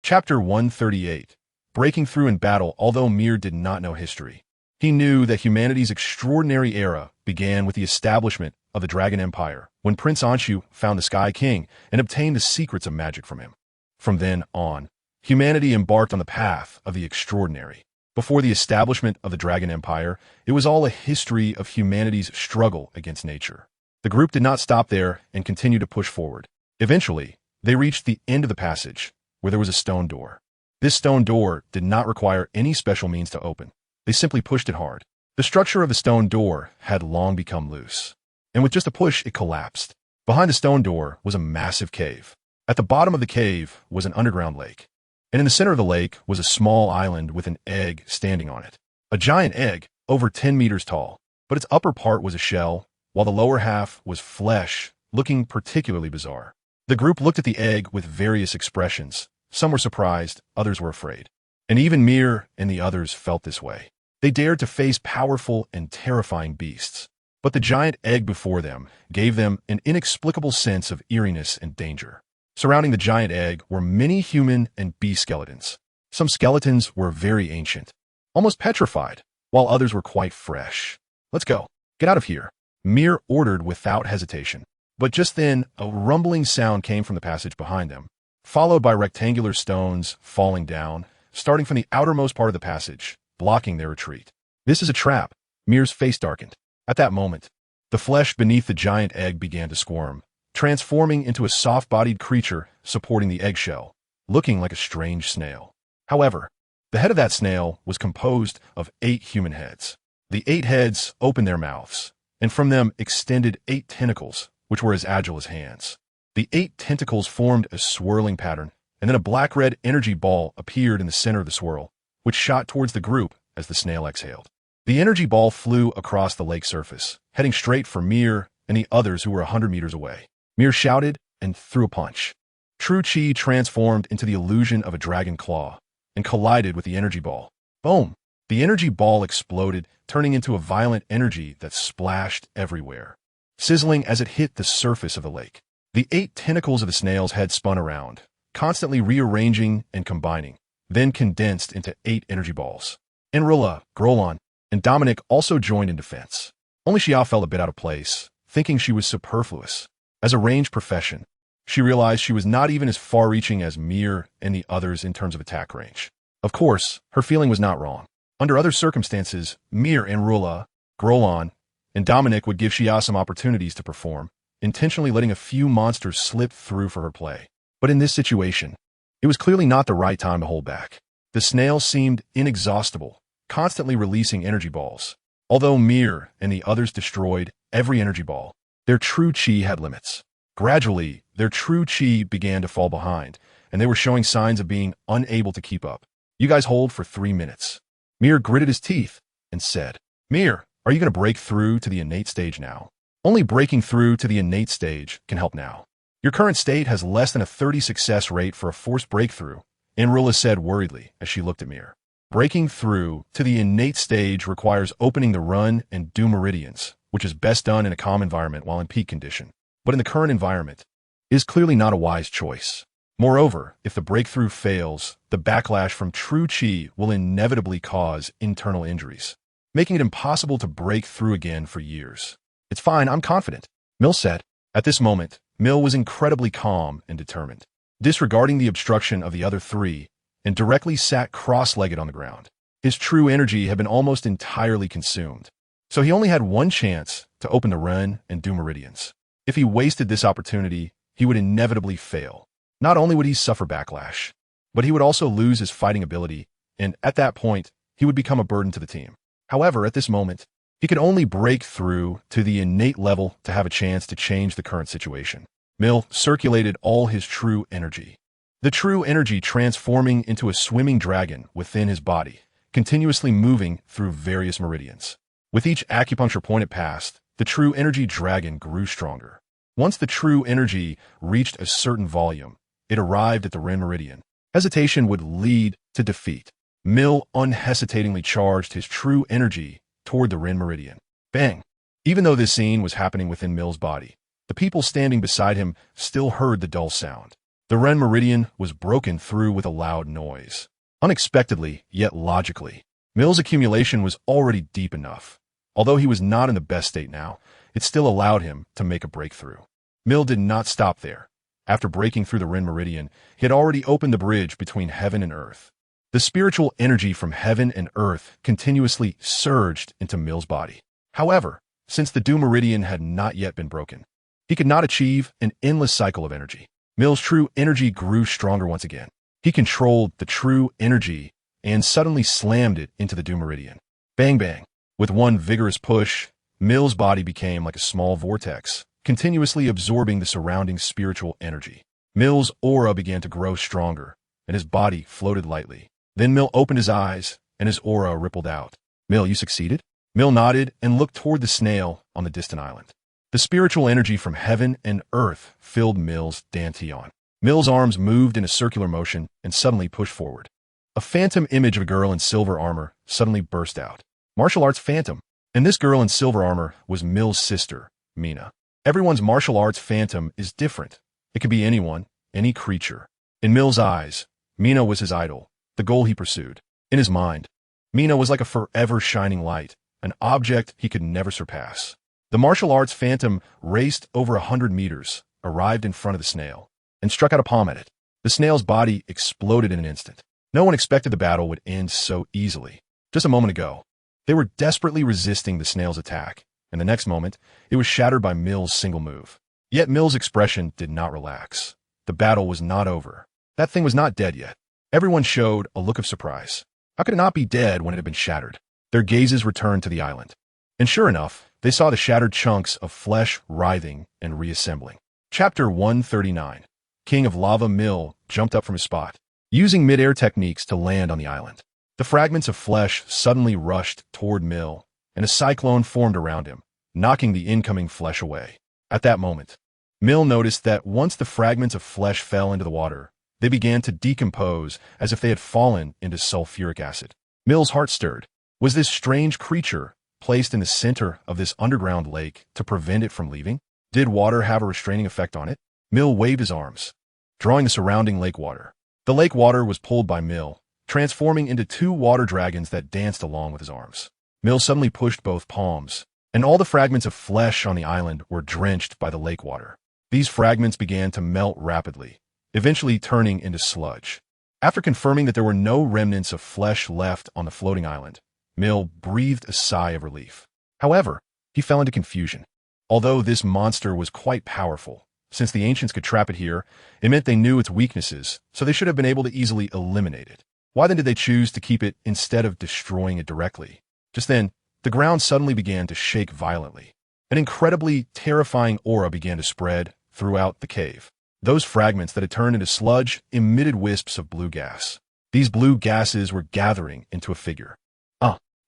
Chapter 138. Breaking through in battle. Although Mir did not know history, he knew that humanity's extraordinary era began with the establishment of the Dragon Empire, when Prince Anshu found the Sky King and obtained the secrets of magic from him. From then on, humanity embarked on the path of the extraordinary. Before the establishment of the Dragon Empire, it was all a history of humanity's struggle against nature. The group did not stop there and continued to push forward. Eventually, they reached the end of the passage, where there was a stone door. This stone door did not require any special means to open. They simply pushed it hard. The structure of the stone door had long become loose, and with just a push, it collapsed. Behind the stone door was a massive cave. At the bottom of the cave was an underground lake, and in the center of the lake was a small island with an egg standing on it. A giant egg, over 10 meters tall, but its upper part was a shell, while the lower half was flesh, looking particularly bizarre. The group looked at the egg with various expressions. Some were surprised, others were afraid. And even Mir and the others felt this way. They dared to face powerful and terrifying beasts. But the giant egg before them gave them an inexplicable sense of eeriness and danger. Surrounding the giant egg were many human and beast skeletons. Some skeletons were very ancient, almost petrified, while others were quite fresh. "Let's go. Get out of here," Mir ordered without hesitation. But just then, a rumbling sound came from the passage behind them, followed by rectangular stones falling down, starting from the outermost part of the passage, blocking their retreat. "This is a trap." Mir's face darkened. At that moment, the flesh beneath the giant egg began to squirm, transforming into a soft-bodied creature supporting the eggshell, looking like a strange snail. However, the head of that snail was composed of 8 human heads. The 8 heads opened their mouths, and from them extended 8 tentacles, which were as agile as hands. The 8 tentacles formed a swirling pattern, and then a black-red energy ball appeared in the center of the swirl, which shot towards the group as the snail exhaled. The energy ball flew across the lake surface, heading straight for Mir and the others who were 100 meters away. Mir shouted and threw a punch. True Chi transformed into the illusion of a dragon claw and collided with the energy ball. Boom! The energy ball exploded, turning into a violent energy that splashed everywhere, sizzling as it hit the surface of the lake. The 8 tentacles of the snail's head spun around, constantly rearranging and combining, then condensed into 8 energy balls. Enrilla, Grolon, and Dominic also joined in defense. Only Xiao felt a bit out of place, thinking she was superfluous. As a ranged profession, she realized she was not even as far-reaching as Mir and the others in terms of attack range. Of course, her feeling was not wrong. Under other circumstances, Mir, Enrilla, Grolon, and Dominic would give Xia some opportunities to perform, intentionally letting a few monsters slip through for her play. But in this situation, it was clearly not the right time to hold back. The snail seemed inexhaustible, constantly releasing energy balls. Although Mir and the others destroyed every energy ball, their true chi had limits. Gradually, their true chi began to fall behind, and they were showing signs of being unable to keep up. "You guys hold for 3 minutes." Mir gritted his teeth and said, "Mir, are you going to break through to the innate stage now? Only breaking through to the innate stage can help now. Your current state has less than a 30 success rate for a forced breakthrough," Enrilla said worriedly as she looked at Mir. Breaking through to the innate stage requires opening the run and do meridians, which is best done in a calm environment while in peak condition. But in the current environment, it is clearly not a wise choice. Moreover, if the breakthrough fails, the backlash from true chi will inevitably cause internal injuries, making it impossible to break through again for years. "It's fine, I'm confident," Mill said. At this moment, Mill was incredibly calm and determined, disregarding the obstruction of the other 3, and directly sat cross-legged on the ground. His true energy had been almost entirely consumed, so he only had one chance to open the run and do meridians. If he wasted this opportunity, he would inevitably fail. Not only would he suffer backlash, but he would also lose his fighting ability, and at that point, he would become a burden to the team. However, at this moment, he could only break through to the innate level to have a chance to change the current situation. Mill circulated all his true energy. The true energy transforming into a swimming dragon within his body, continuously moving through various meridians. With each acupuncture point it passed, the true energy dragon grew stronger. Once the true energy reached a certain volume, it arrived at the Ren meridian. Hesitation would lead to defeat. Mill unhesitatingly charged his true energy toward the Ren meridian. Bang! Even though this scene was happening within Mill's body, the people standing beside him still heard the dull sound. The Ren meridian was broken through with a loud noise. Unexpectedly, yet logically, Mill's accumulation was already deep enough. Although he was not in the best state now, it still allowed him to make a breakthrough. Mill did not stop there. After breaking through the Ren meridian, he had already opened the bridge between heaven and earth. The spiritual energy from heaven and earth continuously surged into Mill's body. However, since the Dew meridian had not yet been broken, he could not achieve an endless cycle of energy. Mill's true energy grew stronger once again. He controlled the true energy and suddenly slammed it into the Dew meridian. Bang bang. With one vigorous push, Mill's body became like a small vortex, continuously absorbing the surrounding spiritual energy. Mill's aura began to grow stronger, and his body floated lightly. Then Mill opened his eyes, and his aura rippled out. Mill, you succeeded? Mill nodded and looked toward the snail on the distant island. The spiritual energy from heaven and earth filled Mill's dantian. Mill's arms moved in a circular motion and suddenly pushed forward. A phantom image of a girl in silver armor suddenly burst out. Martial arts phantom. And this girl in silver armor was Mill's sister, Mina. Everyone's martial arts phantom is different. It could be anyone, any creature. In Mill's eyes, Mina was his idol, the goal he pursued. In his mind, Mina was like a forever shining light, an object he could never surpass. The martial arts phantom raced over 100 meters, arrived in front of the snail, and struck out a palm at it. The snail's body exploded in an instant. No one expected the battle would end so easily. Just a moment ago, they were desperately resisting the snail's attack, and the next moment, it was shattered by Mill's single move. Yet Mill's expression did not relax. The battle was not over. That thing was not dead yet. Everyone showed a look of surprise. How could it not be dead when it had been shattered? Their gazes returned to the island. And sure enough, they saw the shattered chunks of flesh writhing and reassembling. Chapter 139. King of Lava Mill jumped up from his spot, using mid-air techniques to land on the island. The fragments of flesh suddenly rushed toward Mill, and a cyclone formed around him, knocking the incoming flesh away. At that moment, Mill noticed that once the fragments of flesh fell into the water, they began to decompose as if they had fallen into sulfuric acid. Mill's heart stirred. Was this strange creature placed in the center of this underground lake to prevent it from leaving? Did water have a restraining effect on it? Mill waved his arms, drawing the surrounding lake water. The lake water was pulled by Mill, transforming into two water dragons that danced along with his arms. Mill suddenly pushed both palms, and all the fragments of flesh on the island were drenched by the lake water. These fragments began to melt rapidly, eventually turning into sludge. After confirming that there were no remnants of flesh left on the floating island, Mill breathed a sigh of relief. However, he fell into confusion. Although this monster was quite powerful, since the ancients could trap it here, it meant they knew its weaknesses, so they should have been able to easily eliminate it. Why then did they choose to keep it instead of destroying it directly? Just then, the ground suddenly began to shake violently. An incredibly terrifying aura began to spread throughout the cave. Those fragments that had turned into sludge emitted wisps of blue gas. These blue gases were gathering into a figure.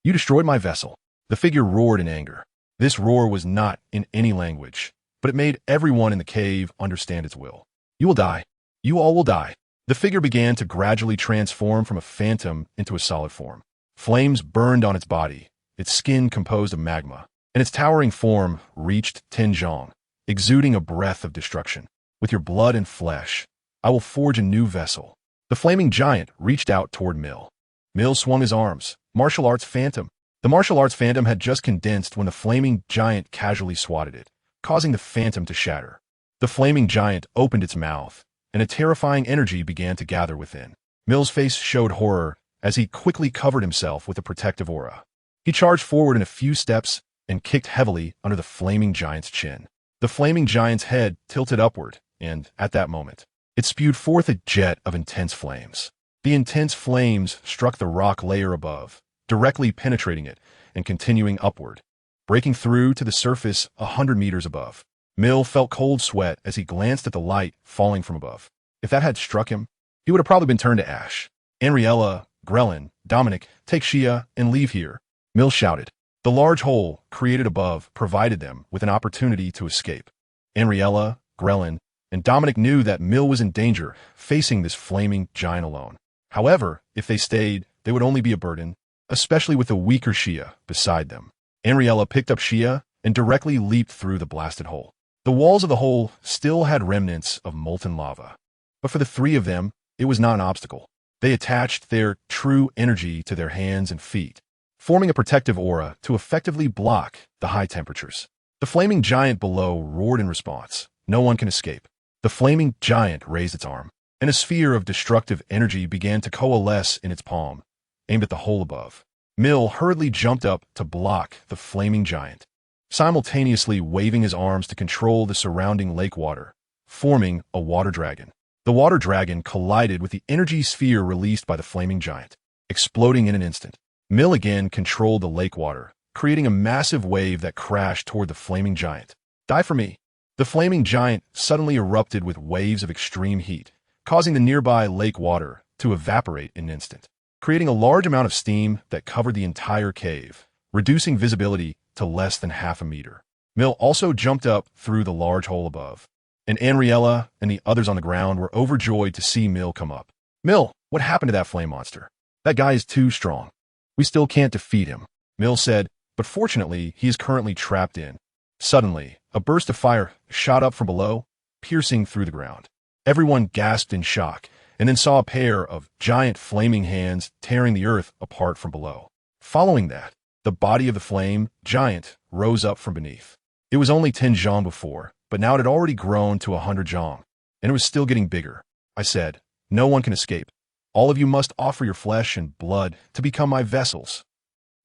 You destroyed my vessel. The figure roared in anger. This roar was not in any language, but it made everyone in the cave understand its will. You will die. You all will die. The figure began to gradually transform from a phantom into a solid form. Flames burned on its body, its skin composed of magma, and its towering form reached Dazhuang, exuding a breath of destruction. With your blood and flesh, I will forge a new vessel. The flaming giant reached out toward Mill. Mill swung his arms. Martial arts phantom. The martial arts phantom had just condensed when the flaming giant casually swatted it, causing the phantom to shatter. The flaming giant opened its mouth, and a terrifying energy began to gather within. Mill's face showed horror as he quickly covered himself with a protective aura. He charged forward in a few steps and kicked heavily under the flaming giant's chin. The flaming giant's head tilted upward, and, at that moment, it spewed forth a jet of intense flames. The intense flames struck the rock layer above, directly penetrating it and continuing upward, breaking through to the surface 100 meters above. Mill felt cold sweat as he glanced at the light falling from above. If that had struck him, he would have probably been turned to ash. Ariella Grellin, Dominic, take Shia and leave here. Mill shouted. The large hole created above provided them with an opportunity to escape. Henriella, Grellin, and Dominic knew that Mill was in danger, facing this flaming giant alone. However, if they stayed, they would only be a burden, especially with the weaker Shia beside them. Henriella picked up Shia and directly leaped through the blasted hole. The walls of the hole still had remnants of molten lava. But for the three of them, it was not an obstacle. They attached their true energy to their hands and feet, forming a protective aura to effectively block the high temperatures. The flaming giant below roared in response. No one can escape. The flaming giant raised its arm, and a sphere of destructive energy began to coalesce in its palm, aimed at the hole above. Mill hurriedly jumped up to block the flaming giant, simultaneously waving his arms to control the surrounding lake water, forming a water dragon. The water dragon collided with the energy sphere released by the flaming giant, exploding in an instant. Mill again controlled the lake water, creating a massive wave that crashed toward the flaming giant. Die for me. The flaming giant suddenly erupted with waves of extreme heat, causing the nearby lake water to evaporate in an instant, creating a large amount of steam that covered the entire cave, reducing visibility to less than half a meter. Mill also jumped up through the large hole above, and Henriella and the others on the ground were overjoyed to see Mill come up. Mill, what happened to that flame monster? That guy is too strong. We still can't defeat him, Mill said, but fortunately he is currently trapped in. Suddenly, a burst of fire shot up from below, piercing through the ground. Everyone gasped in shock, and then saw a pair of giant flaming hands tearing the earth apart from below. Following that, the body of the flame giant rose up from beneath. It was only 10 zhang before, but now it had already grown to 100 zhang, and it was still getting bigger. I said, no one can escape. All of you must offer your flesh and blood to become my vessels.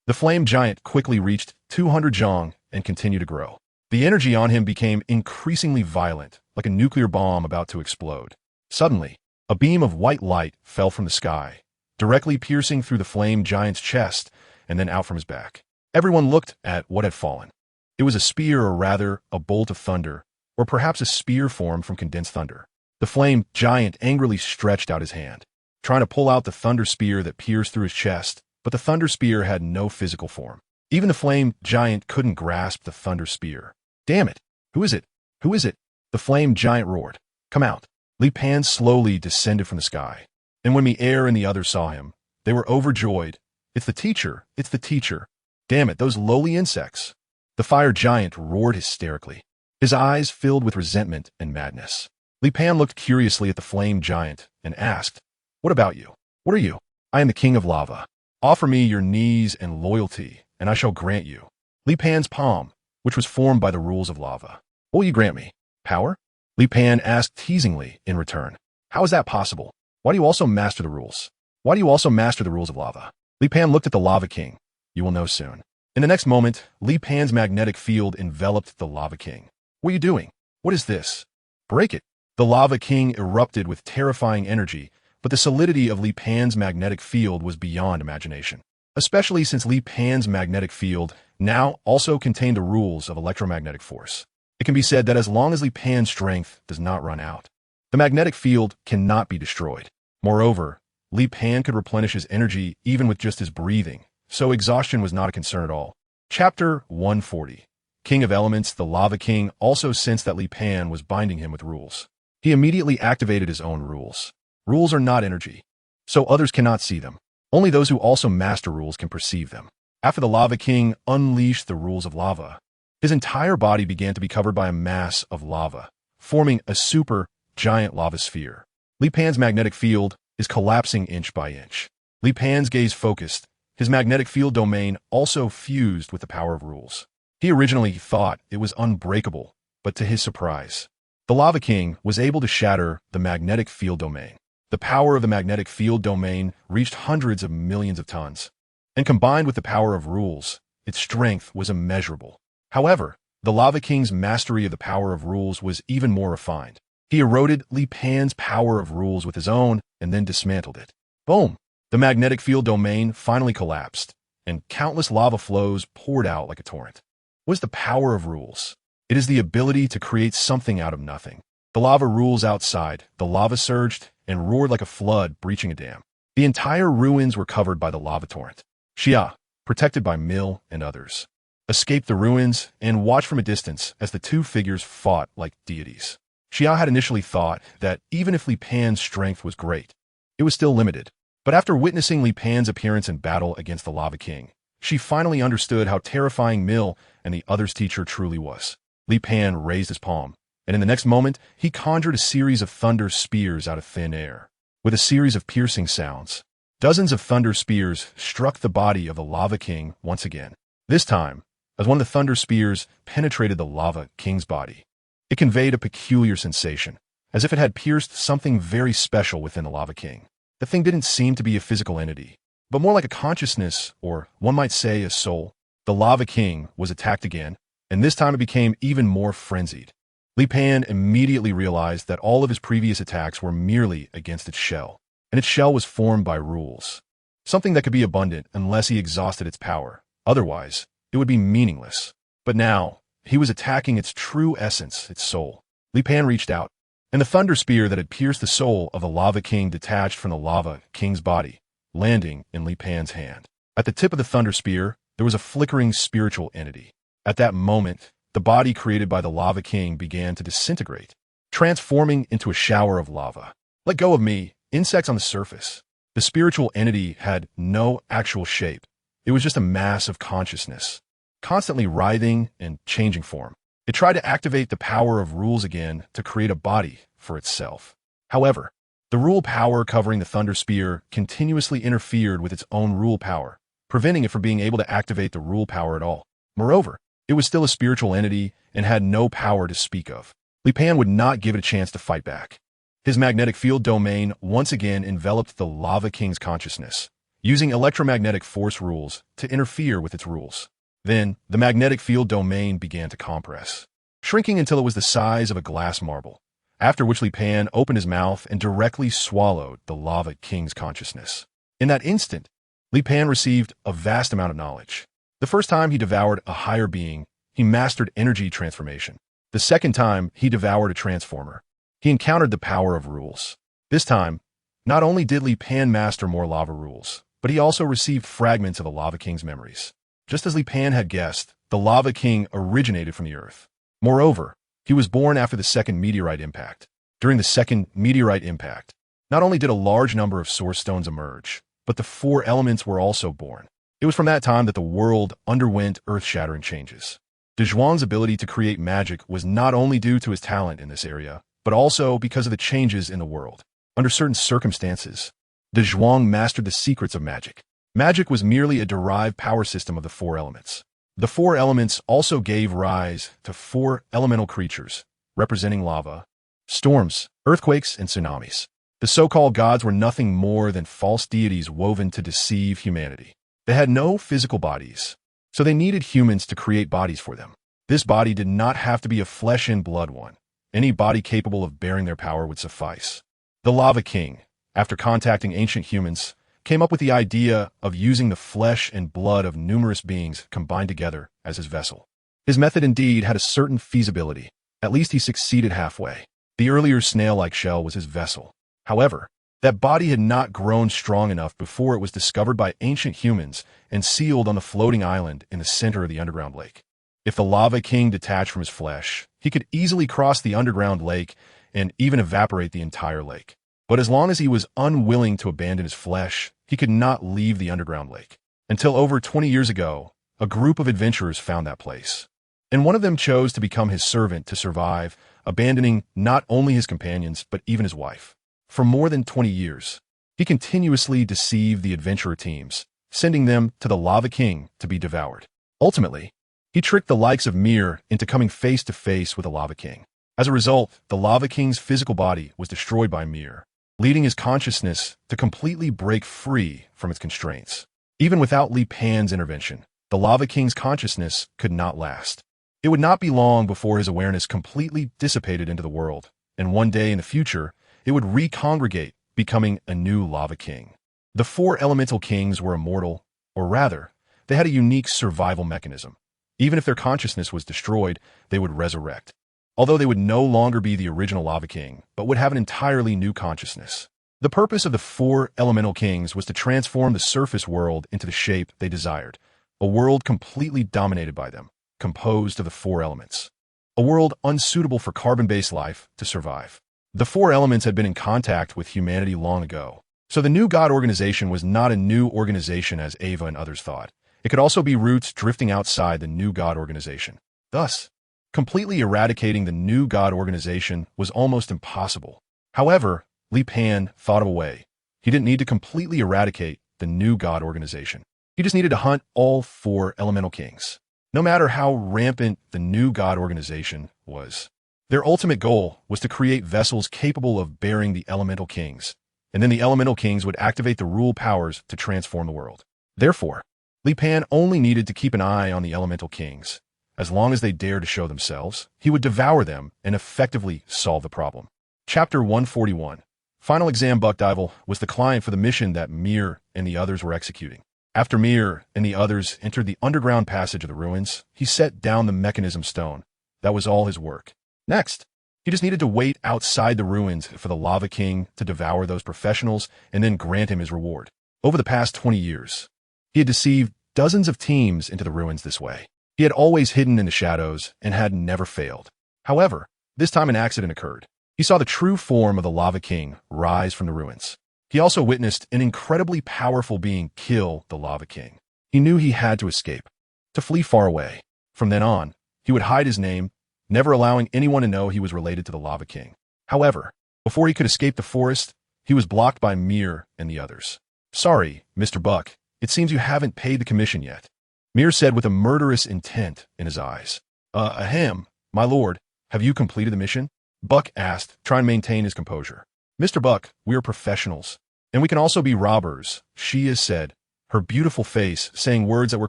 The flame giant quickly reached 200 zhang and continued to grow. The energy on him became increasingly violent, like a nuclear bomb about to explode. Suddenly, a beam of white light fell from the sky, directly piercing through the flame giant's chest and then out from his back. Everyone looked at what had fallen. It was a spear, or rather, a bolt of thunder, or perhaps a spear formed from condensed thunder. The flame giant angrily stretched out his hand, trying to pull out the thunder spear that pierced through his chest, but the thunder spear had no physical form. Even the flame giant couldn't grasp the thunder spear. Damn it! Who is it? Who is it? The flame giant roared. Come out. Li Pan slowly descended from the sky, and when Mi'er and the others saw him, they were overjoyed. It's the teacher! It's the teacher! Damn it, those lowly insects! The fire giant roared hysterically, his eyes filled with resentment and madness. Li Pan looked curiously at the flame giant and asked, What about you? What are you? I am the king of lava. Offer me your knees and loyalty, and I shall grant you. Li Pan's palm, which was formed by the rules of lava. What will you grant me? Power? Li Pan asked teasingly in return. How is that possible? Why do you also master the rules? Why do you also master the rules of lava? Li Pan looked at the lava king. You will know soon. In the next moment, Li Pan's magnetic field enveloped the lava king. What are you doing? What is this? Break it. The lava king erupted with terrifying energy, but the solidity of Li Pan's magnetic field was beyond imagination, especially since Li Pan's magnetic field now also contained the rules of electromagnetic force. It can be said that as long as Li Pan's strength does not run out, the magnetic field cannot be destroyed. Moreover, Li Pan could replenish his energy even with just his breathing, so exhaustion was not a concern at all. Chapter 140. King of Elements, the Lava King also sensed that Li Pan was binding him with rules. He immediately activated his own rules. Rules are not energy, so others cannot see them. Only those who also master rules can perceive them. After the Lava King unleashed the rules of lava, his entire body began to be covered by a mass of lava, forming a super giant lava sphere. Li Pan's magnetic field is collapsing inch by inch. Li Pan's gaze focused. His magnetic field domain also fused with the power of rules. He originally thought it was unbreakable, but to his surprise, the Lava King was able to shatter the magnetic field domain. The power of the magnetic field domain reached hundreds of millions of tons, and combined with the power of rules, its strength was immeasurable. However, the Lava King's mastery of the power of rules was even more refined. He eroded Li Pan's power of rules with his own and then dismantled it. Boom! The magnetic field domain finally collapsed, and countless lava flows poured out like a torrent. What is the power of rules? It is the ability to create something out of nothing. The lava rules outside. The lava surged and roared like a flood breaching a dam. The entire ruins were covered by the lava torrent. Xia, protected by Mill and others, escaped the ruins and watched from a distance as the two figures fought like deities. Xia had initially thought that even if Li Pan's strength was great, it was still limited. But after witnessing Li Pan's appearance in battle against the Lava King, she finally understood how terrifying Mill and the other's teacher truly was. Li Pan raised his palm, and in the next moment, he conjured a series of thunder spears out of thin air. With a series of piercing sounds, dozens of thunder spears struck the body of the Lava King once again. This time, as one of the thunder spears penetrated the Lava King's body, it conveyed a peculiar sensation, as if it had pierced something very special within the Lava King. The thing didn't seem to be a physical entity, but more like a consciousness, or one might say a soul. The Lava King was attacked again, and this time it became even more frenzied. Li Pan immediately realized that all of his previous attacks were merely against its shell, and its shell was formed by rules, something that could be abundant unless he exhausted its power. Otherwise, it would be meaningless. But now, he was attacking its true essence, its soul. Li Pan reached out, and the thunder spear that had pierced the soul of the Lava King detached from the Lava King's body, landing in Li Pan's hand. At the tip of the thunder spear, there was a flickering spiritual entity. At that moment, the body created by the Lava King began to disintegrate, transforming into a shower of lava. Let go of me, insects on the surface. The spiritual entity had no actual shape. It was just a mass of consciousness, constantly writhing and changing form. It tried to activate the power of rules again to create a body for itself. However, the rule power covering the thunder spear continuously interfered with its own rule power, preventing it from being able to activate the rule power at all. Moreover, it was still a spiritual entity and had no power to speak of. Li Pan would not give it a chance to fight back. His magnetic field domain once again enveloped the Lava King's consciousness, using electromagnetic force rules to interfere with its rules. Then, the magnetic field domain began to compress, shrinking until it was the size of a glass marble, after which Li Pan opened his mouth and directly swallowed the Lava King's consciousness. In that instant, Li Pan received a vast amount of knowledge. The first time he devoured a higher being, he mastered energy transformation. The second time, he devoured a transformer. He encountered the power of rules. This time, not only did Li Pan master more lava rules, but he also received fragments of the Lava King's memories. Just as Li Pan had guessed, the Lava King originated from the earth. Moreover, he was born after the second meteorite impact. During the second meteorite impact, not only did a large number of source stones emerge, but the four elements were also born. It was from that time that the world underwent earth-shattering changes. Dazhuang's ability to create magic was not only due to his talent in this area, but also because of the changes in the world. Under certain circumstances, Dazhuang mastered the secrets of magic. Magic was merely a derived power system of the four elements. The four elements also gave rise to four elemental creatures, representing lava, storms, earthquakes, and tsunamis. The so-called gods were nothing more than false deities woven to deceive humanity. They had no physical bodies, so they needed humans to create bodies for them. This body did not have to be a flesh and blood one. Any body capable of bearing their power would suffice. The Lava King, after contacting ancient humans, came up with the idea of using the flesh and blood of numerous beings combined together as his vessel. His method indeed had a certain feasibility. At least he succeeded halfway. The earlier snail-like shell was his vessel. However, that body had not grown strong enough before it was discovered by ancient humans and sealed on the floating island in the center of the underground lake. If the Lava King detached from his flesh, he could easily cross the underground lake and even evaporate the entire lake. But as long as he was unwilling to abandon his flesh, he could not leave the underground lake. Until over 20 years ago, a group of adventurers found that place. And one of them chose to become his servant to survive, abandoning not only his companions, but even his wife. For more than 20 years, he continuously deceived the adventurer teams, sending them to the Lava King to be devoured. Ultimately, he tricked the likes of Mir into coming face to face with the Lava King. As a result, the Lava King's physical body was destroyed by Mir, leading his consciousness to completely break free from its constraints. Even without Li Pan's intervention, the Lava King's consciousness could not last. It would not be long before his awareness completely dissipated into the world, and one day in the future, it would recongregate, becoming a new Lava King. The four elemental kings were immortal, or rather, they had a unique survival mechanism. Even if their consciousness was destroyed, they would resurrect. Although they would no longer be the original Lava King, but would have an entirely new consciousness. The purpose of the four elemental kings was to transform the surface world into the shape they desired, a world completely dominated by them, composed of the four elements. A world unsuitable for carbon-based life to survive. The four elements had been in contact with humanity long ago, so the new God organization was not a new organization as Ava and others thought. It could also be roots drifting outside the new God organization. Thus, completely eradicating the new God organization was almost impossible. However, Li Pan thought of a way. He didn't need to completely eradicate the new God organization. He just needed to hunt all four elemental kings. No matter how rampant the new God organization was, their ultimate goal was to create vessels capable of bearing the elemental kings, and then the elemental kings would activate the rule powers to transform the world. Therefore, Li Pan only needed to keep an eye on the elemental kings. As long as they dared to show themselves, he would devour them and effectively solve the problem. Chapter 141. Final exam Buck Dival was the client for the mission that Mir and the others were executing. After Mir and the others entered the underground passage of the ruins, he set down the mechanism stone. That was all his work. Next, he just needed to wait outside the ruins for the Lava King to devour those professionals and then grant him his reward. Over the past 20 years, he had deceived dozens of teams into the ruins this way. He had always hidden in the shadows and had never failed. However, this time an accident occurred. He saw the true form of the Lava King rise from the ruins. He also witnessed an incredibly powerful being kill the Lava King. He knew he had to escape, to flee far away. From then on, he would hide his name, never allowing anyone to know he was related to the Lava King. However, before he could escape the forest, he was blocked by Mir and the others. "Sorry, Mr. Buck, it seems you haven't paid the commission yet," Mir said with a murderous intent in his eyes. Ahem, my lord, have you completed the mission?" Buck asked, trying to maintain his composure. "Mr. Buck, we are professionals, and we can also be robbers," she said, her beautiful face saying words that were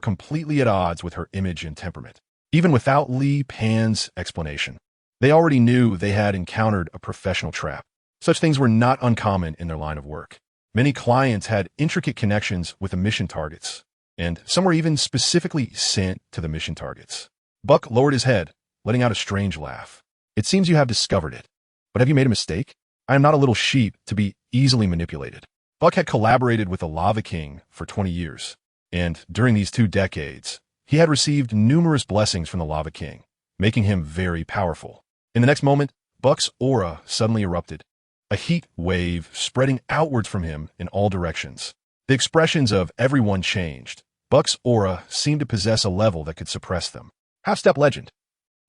completely at odds with her image and temperament. Even without Li Pan's explanation, they already knew they had encountered a professional trap. Such things were not uncommon in their line of work. Many clients had intricate connections with the mission targets, and some were even specifically sent to the mission targets. Buck lowered his head, letting out a strange laugh. "It seems you have discovered it. But have you made a mistake? I am not a little sheep to be easily manipulated." Buck had collaborated with the Lava King for 20 years, and during these 2 decades, he had received numerous blessings from the Lava King, making him very powerful. In the next moment, Buck's aura suddenly erupted, a heat wave spreading outwards from him in all directions. The expressions of everyone changed. Buck's aura seemed to possess a level that could suppress them. Half-step legend.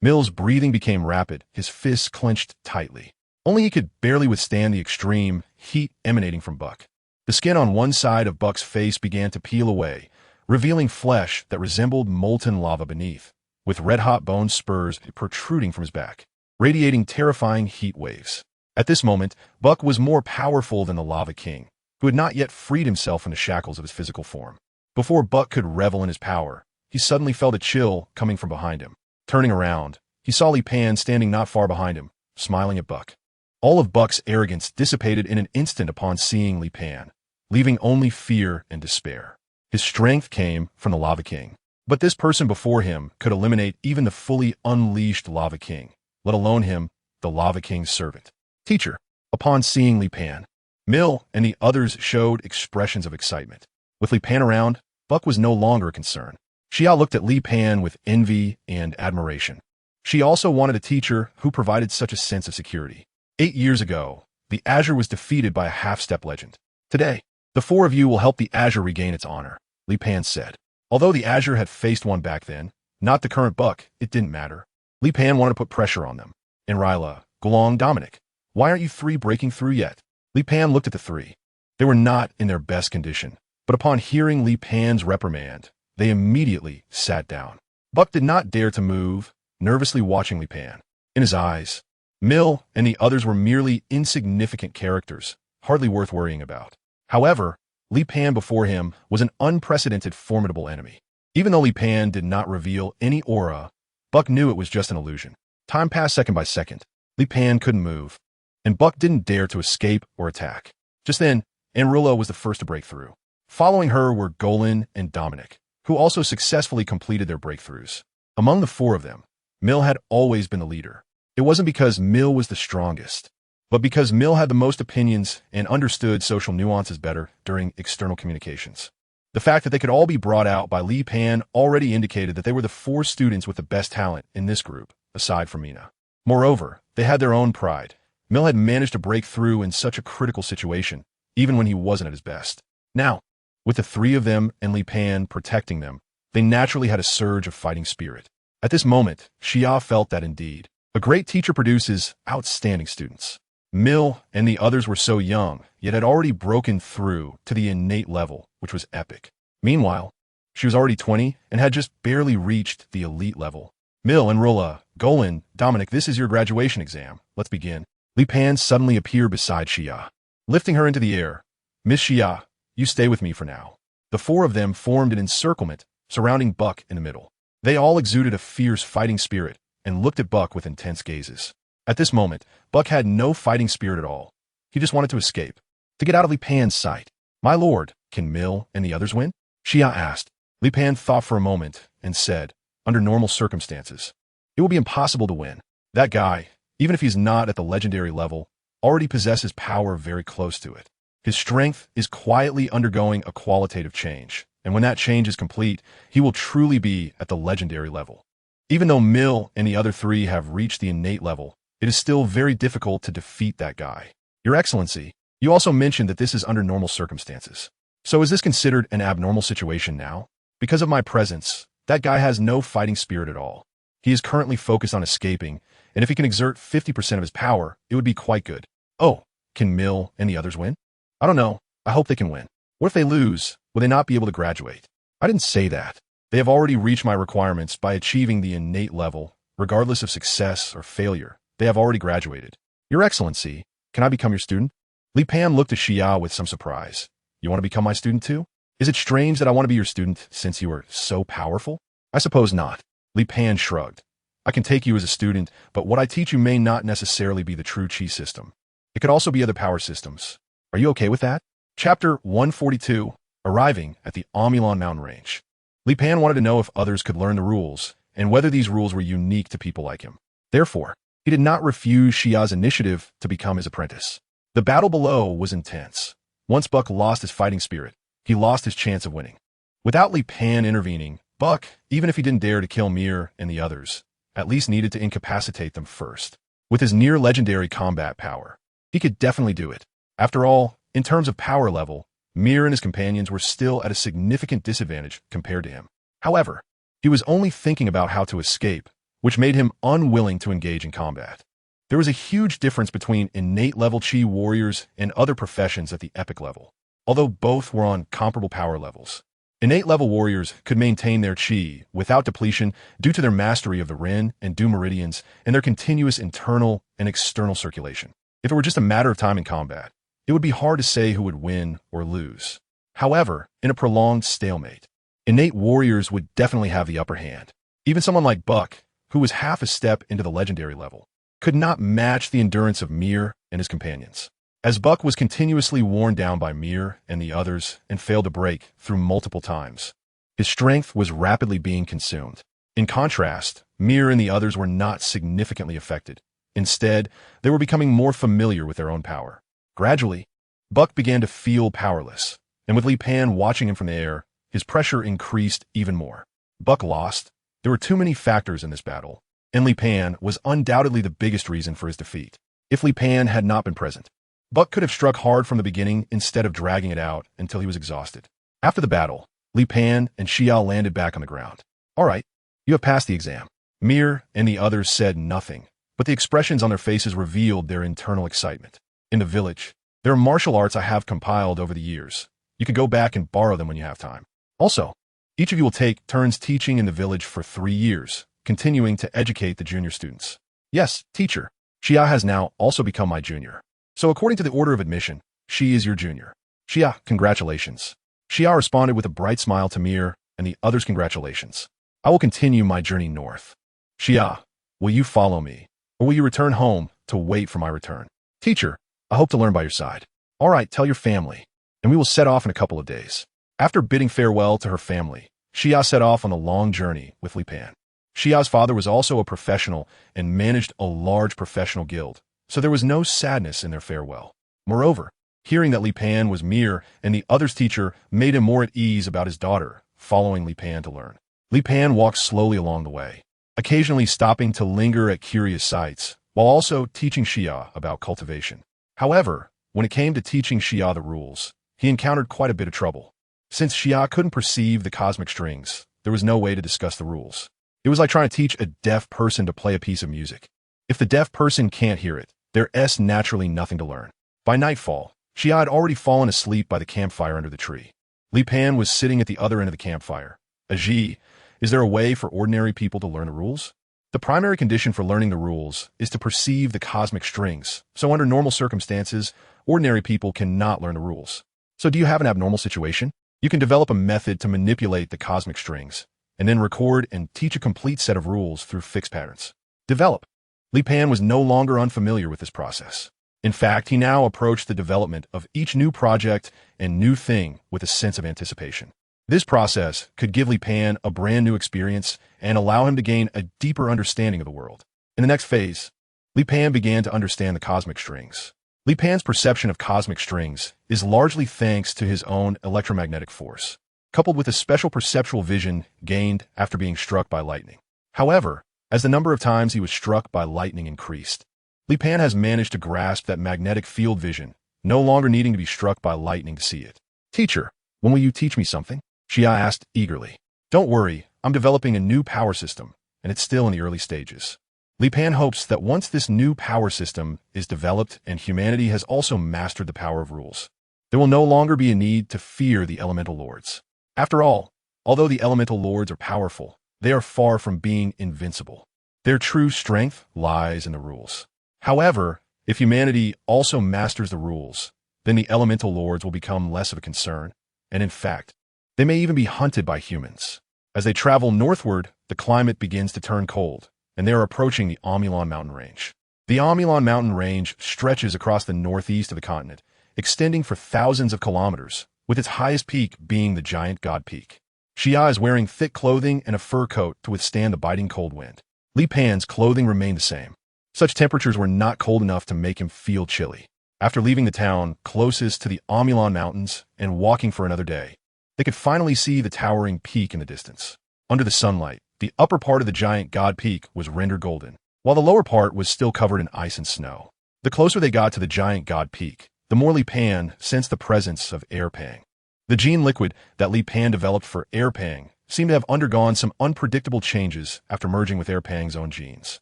Mill's breathing became rapid, his fists clenched tightly. Only he could barely withstand the extreme heat emanating from Buck. The skin on one side of Buck's face began to peel away, revealing flesh that resembled molten lava beneath, with red-hot bone spurs protruding from his back, radiating terrifying heat waves. At this moment, Buck was more powerful than the Lava King, who had not yet freed himself from the shackles of his physical form. Before Buck could revel in his power, he suddenly felt a chill coming from behind him. Turning around, he saw Li Pan standing not far behind him, smiling at Buck. All of Buck's arrogance dissipated in an instant upon seeing Li Pan, leaving only fear and despair. His strength came from the Lava King, but this person before him could eliminate even the fully unleashed Lava King, let alone him, the Lava King's servant. "Teacher," upon seeing Li Pan, Mill and the others showed expressions of excitement. With Li Pan around, Buck was no longer a concern. Xiao looked at Li Pan with envy and admiration. She also wanted a teacher who provided such a sense of security. 8 years ago, the Azure was defeated by a half-step legend. "Today, the 4 of you will help the Azure regain its honor," Li Pan said. Although the Azure had faced one back then, not the current Buck, it didn't matter. Li Pan wanted to put pressure on them. Enrila, Golong, Dominic, why aren't you 3 breaking through yet? Li Pan looked at the 3. They were not in their best condition, but upon hearing Li Pan's reprimand, they immediately sat down. Buck did not dare to move, nervously watching Li Pan. In his eyes, Mill and the others were merely insignificant characters, hardly worth worrying about. However, Li Pan before him was an unprecedented formidable enemy. Even though Li Pan did not reveal any aura, Buck knew it was just an illusion. Time passed second by second. Li Pan couldn't move, and Buck didn't dare to escape or attack. Just then, Enrila was the first to break through. Following her were Golan and Dominic, who also successfully completed their breakthroughs. Among the 4 of them, Mill had always been the leader. It wasn't because Mill was the strongest, but because Mill had the most opinions and understood social nuances better during external communications. The fact that they could all be brought out by Li Pan already indicated that they were the 4 students with the best talent in this group, aside from Mina. Moreover, they had their own pride. Mill had managed to break through in such a critical situation, even when he wasn't at his best. Now, with the 3 of them and Li Pan protecting them, they naturally had a surge of fighting spirit. At this moment, Xia felt that indeed, a great teacher produces outstanding students. Mill and the others were so young, yet had already broken through to the innate level, which was epic. Meanwhile, she was already 20 and had just barely reached the elite level. Mill and Rolla, Golan, Dominic, this is your graduation exam. Let's begin. Li Pan suddenly appeared beside Xia, lifting her into the air. Miss Xia, you stay with me for now. The 4 of them formed an encirclement, surrounding Buck in the middle. They all exuded a fierce fighting spirit and looked at Buck with intense gazes. At this moment, Buck had no fighting spirit at all. He just wanted to escape, to get out of Li Pan's sight. My lord, can Mill and the others win? Xia asked. Li Pan thought for a moment and said, under normal circumstances, it will be impossible to win. That guy, even if he's not at the legendary level, already possesses power very close to it. His strength is quietly undergoing a qualitative change, and when that change is complete, he will truly be at the legendary level. Even though Mill and the other 3 have reached the innate level, it is still very difficult to defeat that guy. Your Excellency, you also mentioned that this is under normal circumstances. So is this considered an abnormal situation now? Because of my presence, that guy has no fighting spirit at all. He is currently focused on escaping, and if he can exert 50% of his power, it would be quite good. Oh, can Mill and the others win? I don't know. I hope they can win. What if they lose? Will they not be able to graduate? I didn't say that. They have already reached my requirements by achieving the innate level, regardless of success or failure. They have already graduated. Your Excellency, can I become your student? Li Pan looked at Xia with some surprise. You want to become my student too? Is it strange that I want to be your student since you are so powerful? I suppose not. Li Pan shrugged. I can take you as a student, but what I teach you may not necessarily be the true chi system. It could also be other power systems. Are you okay with that? Chapter 142, Arriving at the Omulon mountain range. Li Pan wanted to know if others could learn the rules, and whether these rules were unique to people like him. Therefore, he did not refuse Xia's initiative to become his apprentice. The battle below was intense. Once Buck lost his fighting spirit, he lost his chance of winning. Without Li Pan intervening, Buck, even if he didn't dare to kill Mir and the others, at least needed to incapacitate them first. With his near-legendary combat power, he could definitely do it. After all, in terms of power level, Mir and his companions were still at a significant disadvantage compared to him. However, he was only thinking about how to escape, which made him unwilling to engage in combat. There was a huge difference between innate level chi warriors and other professions at the epic level, although both were on comparable power levels. Innate level warriors could maintain their chi without depletion due to their mastery of the Ren and Du meridians and their continuous internal and external circulation. If it were just a matter of time in combat, it would be hard to say who would win or lose. However, in a prolonged stalemate, innate warriors would definitely have the upper hand. Even someone like Buck, who was half a step into the legendary level, could not match the endurance of Mir and his companions. As Buck was continuously worn down by Mir and the others and failed to break through multiple times, his strength was rapidly being consumed. In contrast, Mir and the others were not significantly affected. Instead, they were becoming more familiar with their own power. Gradually, Buck began to feel powerless, and with Li Pan watching him from the air, his pressure increased even more. Buck lost. There were too many factors in this battle, and Li Pan was undoubtedly the biggest reason for his defeat. If Li Pan had not been present, Buck could have struck hard from the beginning instead of dragging it out until he was exhausted. After the battle, Li Pan and Xia landed back on the ground. All right, you have passed the exam. Mir and the others said nothing, but the expressions on their faces revealed their internal excitement. In the village, there are martial arts I have compiled over the years. You can go back and borrow them when you have time. Also, each of you will take turns teaching in the village for 3 years, continuing to educate the junior students. Yes, teacher. Xia has now also become my junior. So according to the order of admission, she is your junior. Xia, congratulations. Xia responded with a bright smile to Mir and the others' congratulations. I will continue my journey north. Xia, will you follow me, or will you return home to wait for my return? Teacher, I hope to learn by your side. All right, tell your family, and we will set off in a couple of days. After bidding farewell to her family, Xia set off on the long journey with Li Pan. Xia's father was also a professional and managed a large professional guild, so there was no sadness in their farewell. Moreover, hearing that Li Pan was Mir and the other's teacher made him more at ease about his daughter, following Li Pan to learn. Li Pan walked slowly along the way, occasionally stopping to linger at curious sights, while also teaching Xia about cultivation. However, when it came to teaching Xia the rules, he encountered quite a bit of trouble. Since Xia couldn't perceive the cosmic strings, there was no way to discuss the rules. It was like trying to teach a deaf person to play a piece of music. If the deaf person can't hear it, there's naturally nothing to learn. By nightfall, Xia had already fallen asleep by the campfire under the tree. Li Pan was sitting at the other end of the campfire. Aji, is there a way for ordinary people to learn the rules? The primary condition for learning the rules is to perceive the cosmic strings, so under normal circumstances, ordinary people cannot learn the rules. So do you have an abnormal situation? You can develop a method to manipulate the cosmic strings, and then record and teach a complete set of rules through fixed patterns. Develop. Li Pan was no longer unfamiliar with this process. In fact, he now approached the development of each new project and new thing with a sense of anticipation. This process could give Li Pan a brand new experience and allow him to gain a deeper understanding of the world. In the next phase, Li Pan began to understand the cosmic strings. Li Pan's perception of cosmic strings is largely thanks to his own electromagnetic force, coupled with a special perceptual vision gained after being struck by lightning. However, as the number of times he was struck by lightning increased, Li Pan has managed to grasp that magnetic field vision, no longer needing to be struck by lightning to see it. Teacher, when will you teach me something? Xia asked eagerly. Don't worry, I'm developing a new power system, and it's still in the early stages. Li Pan hopes that once this new power system is developed and humanity has also mastered the power of rules, there will no longer be a need to fear the elemental lords. After all, although the elemental lords are powerful, they are far from being invincible. Their true strength lies in the rules. However, if humanity also masters the rules, then the elemental lords will become less of a concern, and in fact, they may even be hunted by humans. As they travel northward, the climate begins to turn cold, and they are approaching the Amulon mountain range. The Amulon mountain range stretches across the northeast of the continent, extending for thousands of kilometers, with its highest peak being the giant God Peak. Xia is wearing thick clothing and a fur coat to withstand the biting cold wind. Li Pan's clothing remained the same. Such temperatures were not cold enough to make him feel chilly. After leaving the town closest to the Amulon mountains and walking for another day, they could finally see the towering peak in the distance. Under the sunlight, the upper part of the giant God Peak was rendered golden, while the lower part was still covered in ice and snow. The closer they got to the giant God Peak, the more Li Pan sensed the presence of air pang. The gene liquid that Li Pan developed for air pang seemed to have undergone some unpredictable changes after merging with air pang's own genes.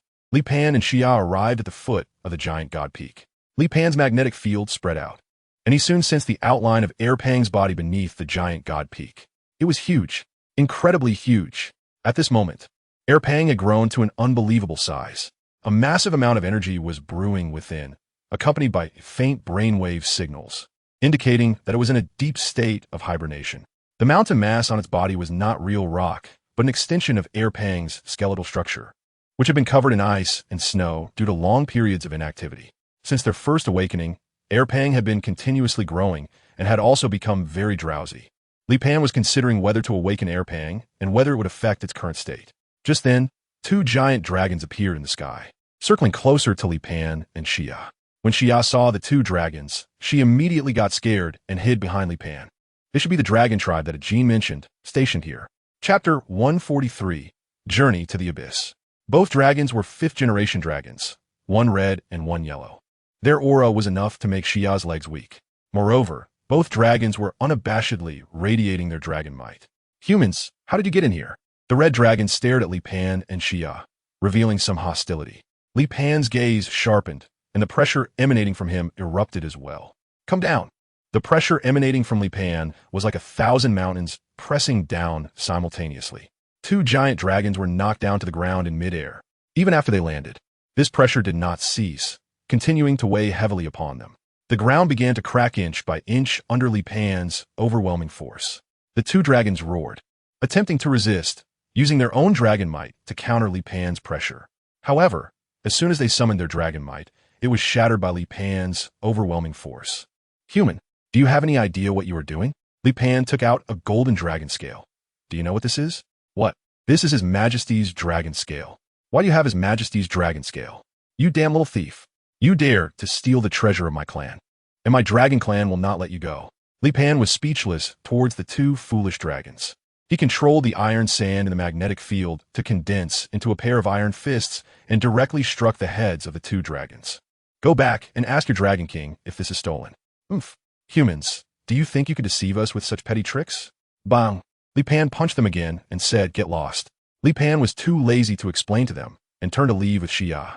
Li Pan and Xia arrived at the foot of the giant God Peak. Li Pan's magnetic field spread out, and he soon sensed the outline of air pang's body beneath the giant God Peak. It was huge, incredibly huge. At this moment, air pang had grown to an unbelievable size. A massive amount of energy was brewing within, accompanied by faint brainwave signals, indicating that it was in a deep state of hibernation. The mountain mass on its body was not real rock, but an extension of air pang's skeletal structure, which had been covered in ice and snow due to long periods of inactivity. Since their first awakening, air pang had been continuously growing and had also become very drowsy. Li Pan was considering whether to awaken air pang and whether it would affect its current state. Just then, two giant dragons appeared in the sky, circling closer to Li Pan and Xia. When Xia saw the two dragons, she immediately got scared and hid behind Li Pan. This should be the dragon tribe that Jean mentioned, stationed here. Chapter 143, Journey to the Abyss. Both dragons were fifth-generation dragons, one red and one yellow. Their aura was enough to make Xia's legs weak. Moreover, both dragons were unabashedly radiating their dragon might. Humans, how did you get in here? The red dragon stared at Li Pan and Xia, revealing some hostility. Li Pan's gaze sharpened, and the pressure emanating from him erupted as well. Come down. The pressure emanating from Li Pan was like 1,000 mountains pressing down simultaneously. Two giant dragons were knocked down to the ground in midair. Even after they landed, this pressure did not cease, continuing to weigh heavily upon them. The ground began to crack inch by inch under Li Pan's overwhelming force. The two dragons roared, attempting to resist, using their own dragon might to counter Li Pan's pressure. However, as soon as they summoned their dragon might, it was shattered by Li Pan's overwhelming force. Human, do you have any idea what you are doing? Li Pan took out a golden dragon scale. Do you know what this is? What? This is His Majesty's dragon scale. Why do you have His Majesty's dragon scale? You damn little thief. You dare to steal the treasure of my clan, and my dragon clan will not let you go. Li Pan was speechless towards the two foolish dragons. He controlled the iron sand in the magnetic field to condense into a pair of iron fists and directly struck the heads of the two dragons. Go back and ask your Dragon King if this is stolen. Oomph. Humans, do you think you could deceive us with such petty tricks? Bang. Li Pan punched them again and said, get lost. Li Pan was too lazy to explain to them and turned to leave with Xia.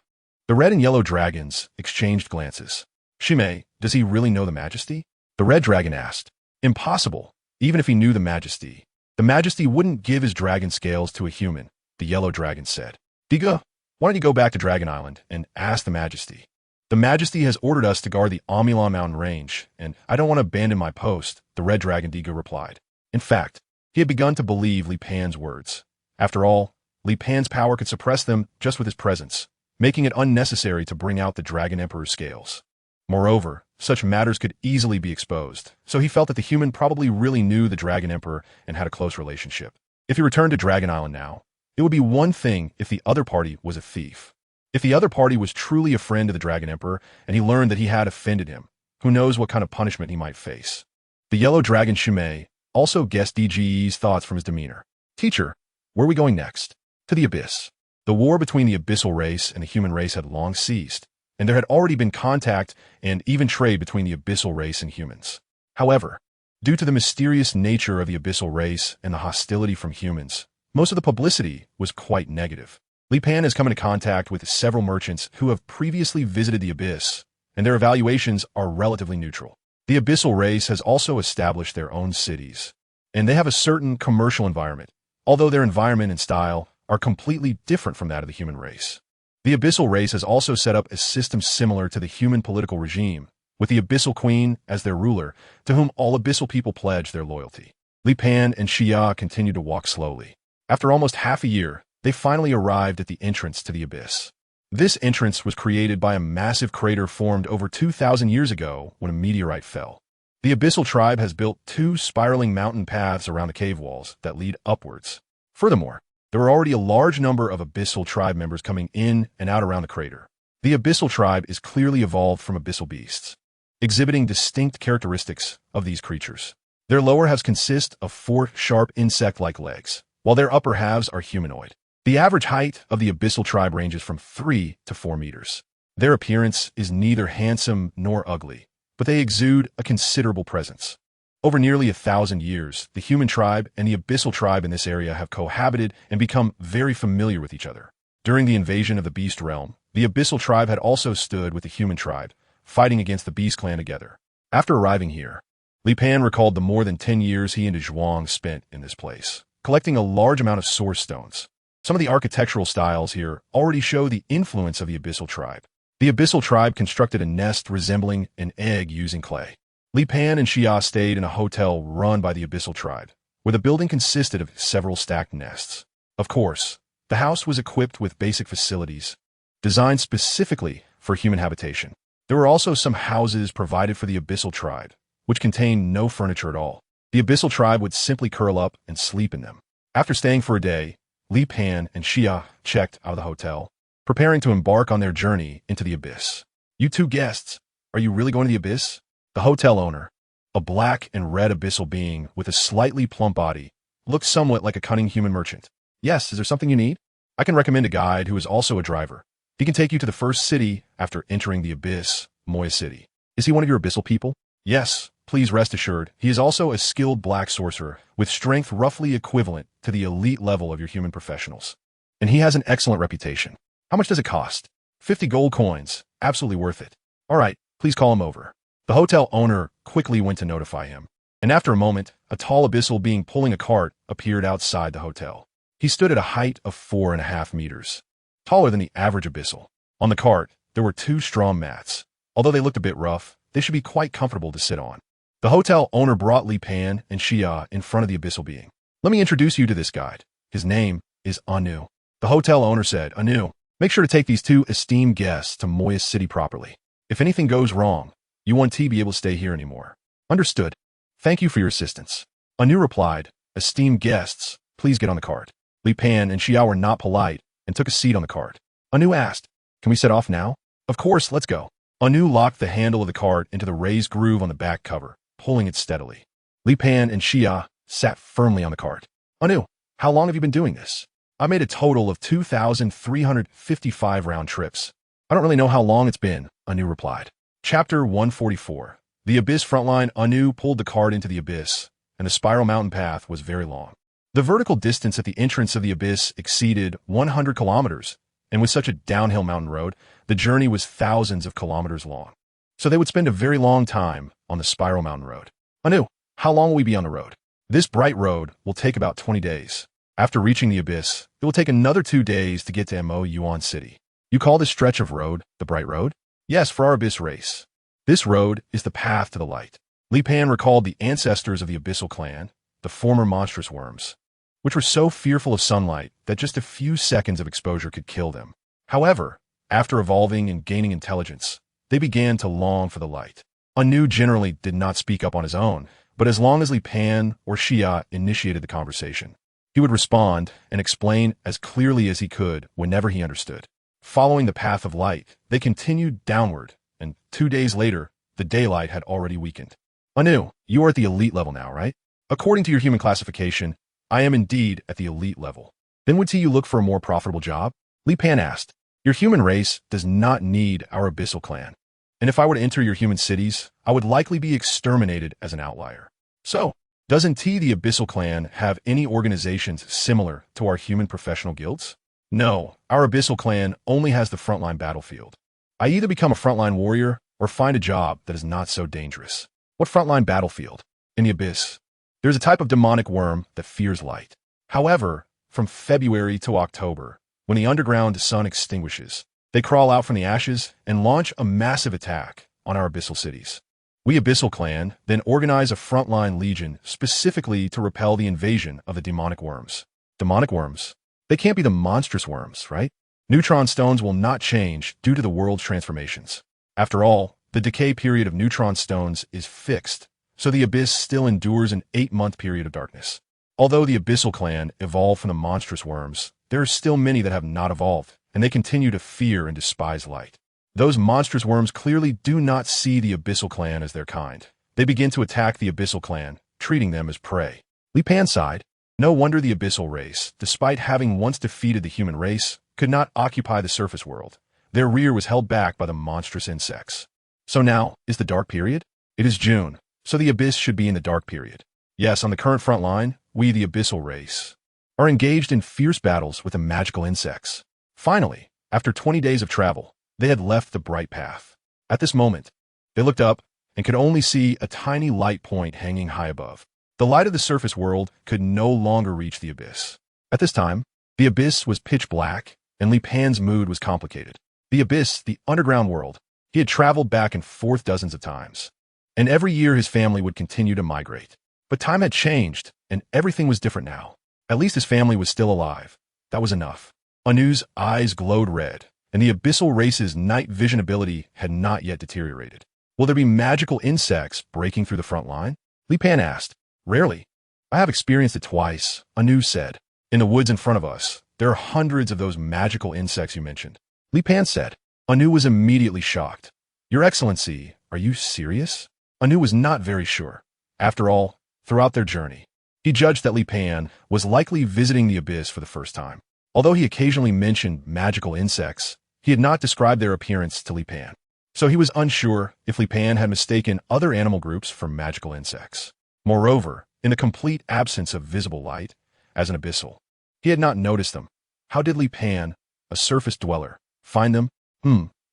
The red and yellow dragons exchanged glances. Shimei, does he really know the Majesty? The red dragon asked. Impossible. Even if he knew the Majesty. The Majesty wouldn't give his dragon scales to a human, the yellow dragon said. Diga, why don't you go back to Dragon Island and ask the Majesty? The Majesty has ordered us to guard the Amulon mountain range, and I don't want to abandon my post, the red dragon Diga replied. In fact, he had begun to believe Li Pan's words. After all, Li Pan's power could suppress them just with his presence, making it unnecessary to bring out the Dragon Emperor's scales. Moreover, such matters could easily be exposed, so he felt that the human probably really knew the Dragon Emperor and had a close relationship. If he returned to Dragon Island now, it would be one thing if the other party was a thief. If the other party was truly a friend of the Dragon Emperor and he learned that he had offended him, who knows what kind of punishment he might face. The yellow dragon Shimei also guessed DGE's thoughts from his demeanor. Teacher, where are we going next? To the abyss. The war between the abyssal race and the human race had long ceased, and there had already been contact and even trade between the abyssal race and humans. However, due to the mysterious nature of the abyssal race and the hostility from humans, most of the publicity was quite negative. Li Pan has come into contact with several merchants who have previously visited the abyss, and their evaluations are relatively neutral. The abyssal race has also established their own cities, and they have a certain commercial environment, although their environment and style are completely different from that of the human race. The abyssal race has also set up a system similar to the human political regime, with the abyssal queen as their ruler, to whom all abyssal people pledge their loyalty. Li Pan and Xia continued to walk slowly. After almost half a year, they finally arrived at the entrance to the abyss. This entrance was created by a massive crater formed over 2,000 years ago when a meteorite fell. The abyssal tribe has built two spiraling mountain paths around the cave walls that lead upwards. Furthermore, there are already a large number of abyssal tribe members coming in and out around the crater. The abyssal tribe is clearly evolved from abyssal beasts, exhibiting distinct characteristics of these creatures. Their lower halves consist of 4 sharp insect-like legs, while their upper halves are humanoid. The average height of the abyssal tribe ranges from 3 to 4 meters. Their appearance is neither handsome nor ugly, but they exude a considerable presence. Over nearly 1,000 years, the human tribe and the abyssal tribe in this area have cohabited and become very familiar with each other. During the invasion of the beast realm, the abyssal tribe had also stood with the human tribe, fighting against the beast clan together. After arriving here, Li Pan recalled the more than 10 years he and Dazhuang spent in this place, collecting a large amount of source stones. Some of the architectural styles here already show the influence of the abyssal tribe. The abyssal tribe constructed a nest resembling an egg using clay. Li Pan and Xia stayed in a hotel run by the abyssal tribe, where the building consisted of several stacked nests. Of course, the house was equipped with basic facilities, designed specifically for human habitation. There were also some houses provided for the abyssal tribe, which contained no furniture at all. The abyssal tribe would simply curl up and sleep in them. After staying for a day, Li Pan and Xia checked out of the hotel, preparing to embark on their journey into the abyss. You two guests, are you really going to the abyss? The hotel owner, a black and red abyssal being with a slightly plump body, looked somewhat like a cunning human merchant. Yes, is there something you need? I can recommend a guide who is also a driver. He can take you to the first city after entering the abyss, Moya City. Is he one of your abyssal people? Yes, please rest assured. He is also a skilled black sorcerer with strength roughly equivalent to the elite level of your human professionals. And he has an excellent reputation. How much does it cost? 50 gold coins. Absolutely worth it. All right, please call him over. The hotel owner quickly went to notify him. And after a moment, a tall abyssal being pulling a cart appeared outside the hotel. He stood at a height of 4.5 meters, taller than the average abyssal. On the cart, there were 2 straw mats. Although they looked a bit rough, they should be quite comfortable to sit on. The hotel owner brought Li Pan and Xia in front of the abyssal being. Let me introduce you to this guide. His name is Anu. The hotel owner said, Anu, make sure to take these 2 esteemed guests to Moya City properly. If anything goes wrong, you won't be able to stay here anymore. Understood. Thank you for your assistance. Anu replied, esteemed guests, please get on the cart. Li Pan and Xia were not polite and took a seat on the cart. Anu asked, can we set off now? Of course, let's go. Anu locked the handle of the cart into the raised groove on the back cover, pulling it steadily. Li Pan and Xia sat firmly on the cart. Anu, how long have you been doing this? I made a total of 2,355 round trips. I don't really know how long it's been, Anu replied. Chapter 144. The Abyss Frontline. Anu pulled the cart into the abyss, and the spiral mountain path was very long. The vertical distance at the entrance of the abyss exceeded 100 kilometers, and with such a downhill mountain road, the journey was thousands of kilometers long. So they would spend a very long time on the spiral mountain road. Anu, how long will we be on the road? This bright road will take about 20 days. After reaching the abyss, it will take another 2 days to get to Mo Yuan City. You call this stretch of road the Bright Road? Yes, for our abyss race. This road is the path to the light. Li Pan recalled the ancestors of the abyssal clan, the former monstrous worms, which were so fearful of sunlight that just a few seconds of exposure could kill them. However, after evolving and gaining intelligence, they began to long for the light. Anu generally did not speak up on his own, but as long as Li Pan or Xia initiated the conversation, he would respond and explain as clearly as he could whenever he understood. Following the path of light, they continued downward, and 2 days later, the daylight had already weakened. Anu, you are at the elite level now, right? According to your human classification, I am indeed at the elite level. Then would you look for a more profitable job? Li Pan asked. Your human race does not need our abyssal clan. And if I were to enter your human cities, I would likely be exterminated as an outlier. So, doesn't the abyssal clan have any organizations similar to our human professional guilds? No, our abyssal clan only has the frontline battlefield. I either become a frontline warrior or find a job that is not so dangerous. What frontline battlefield? In the abyss, there's a type of demonic worm that fears light. However, from February to October, when the underground sun extinguishes, they crawl out from the ashes and launch a massive attack on our abyssal cities. We abyssal clan then organize a frontline legion specifically to repel the invasion of the demonic worms. Demonic worms? They can't be the monstrous worms, right? Neutron stones will not change due to the world's transformations. After all, the decay period of neutron stones is fixed, so the abyss still endures an 8-month period of darkness. Although the abyssal clan evolved from the monstrous worms, there are still many that have not evolved, and they continue to fear and despise light. Those monstrous worms clearly do not see the abyssal clan as their kind. They begin to attack the abyssal clan, treating them as prey. Li Pan sighed. No wonder the abyssal race, despite having once defeated the human race, could not occupy the surface world. Their rear was held back by the monstrous insects. So now, is the dark period? It is June, so the abyss should be in the dark period. Yes, on the current front line, we, the abyssal race, are engaged in fierce battles with the magical insects. Finally, after 20 days of travel, they had left the bright path. At this moment, they looked up and could only see a tiny light point hanging high above. The light of the surface world could no longer reach the abyss. At this time, the abyss was pitch black, and Li Pan's mood was complicated. The abyss, the underground world, he had traveled back and forth dozens of times. And every year his family would continue to migrate. But time had changed, and everything was different now. At least his family was still alive. That was enough. Anu's eyes glowed red, and the abyssal race's night vision ability had not yet deteriorated. Will there be magical insects breaking through the front line? Li Pan asked. Rarely. I have experienced it twice, Anu said. In the woods in front of us, there are hundreds of those magical insects you mentioned. Li Pan said. Anu was immediately shocked. Your Excellency, are you serious? Anu was not very sure. After all, throughout their journey, he judged that Li Pan was likely visiting the abyss for the first time. Although he occasionally mentioned magical insects, he had not described their appearance to Li Pan. So he was unsure if Li Pan had mistaken other animal groups for magical insects. Moreover, in the complete absence of visible light, as an abyssal, he had not noticed them. How did Li Pan, a surface dweller, find them?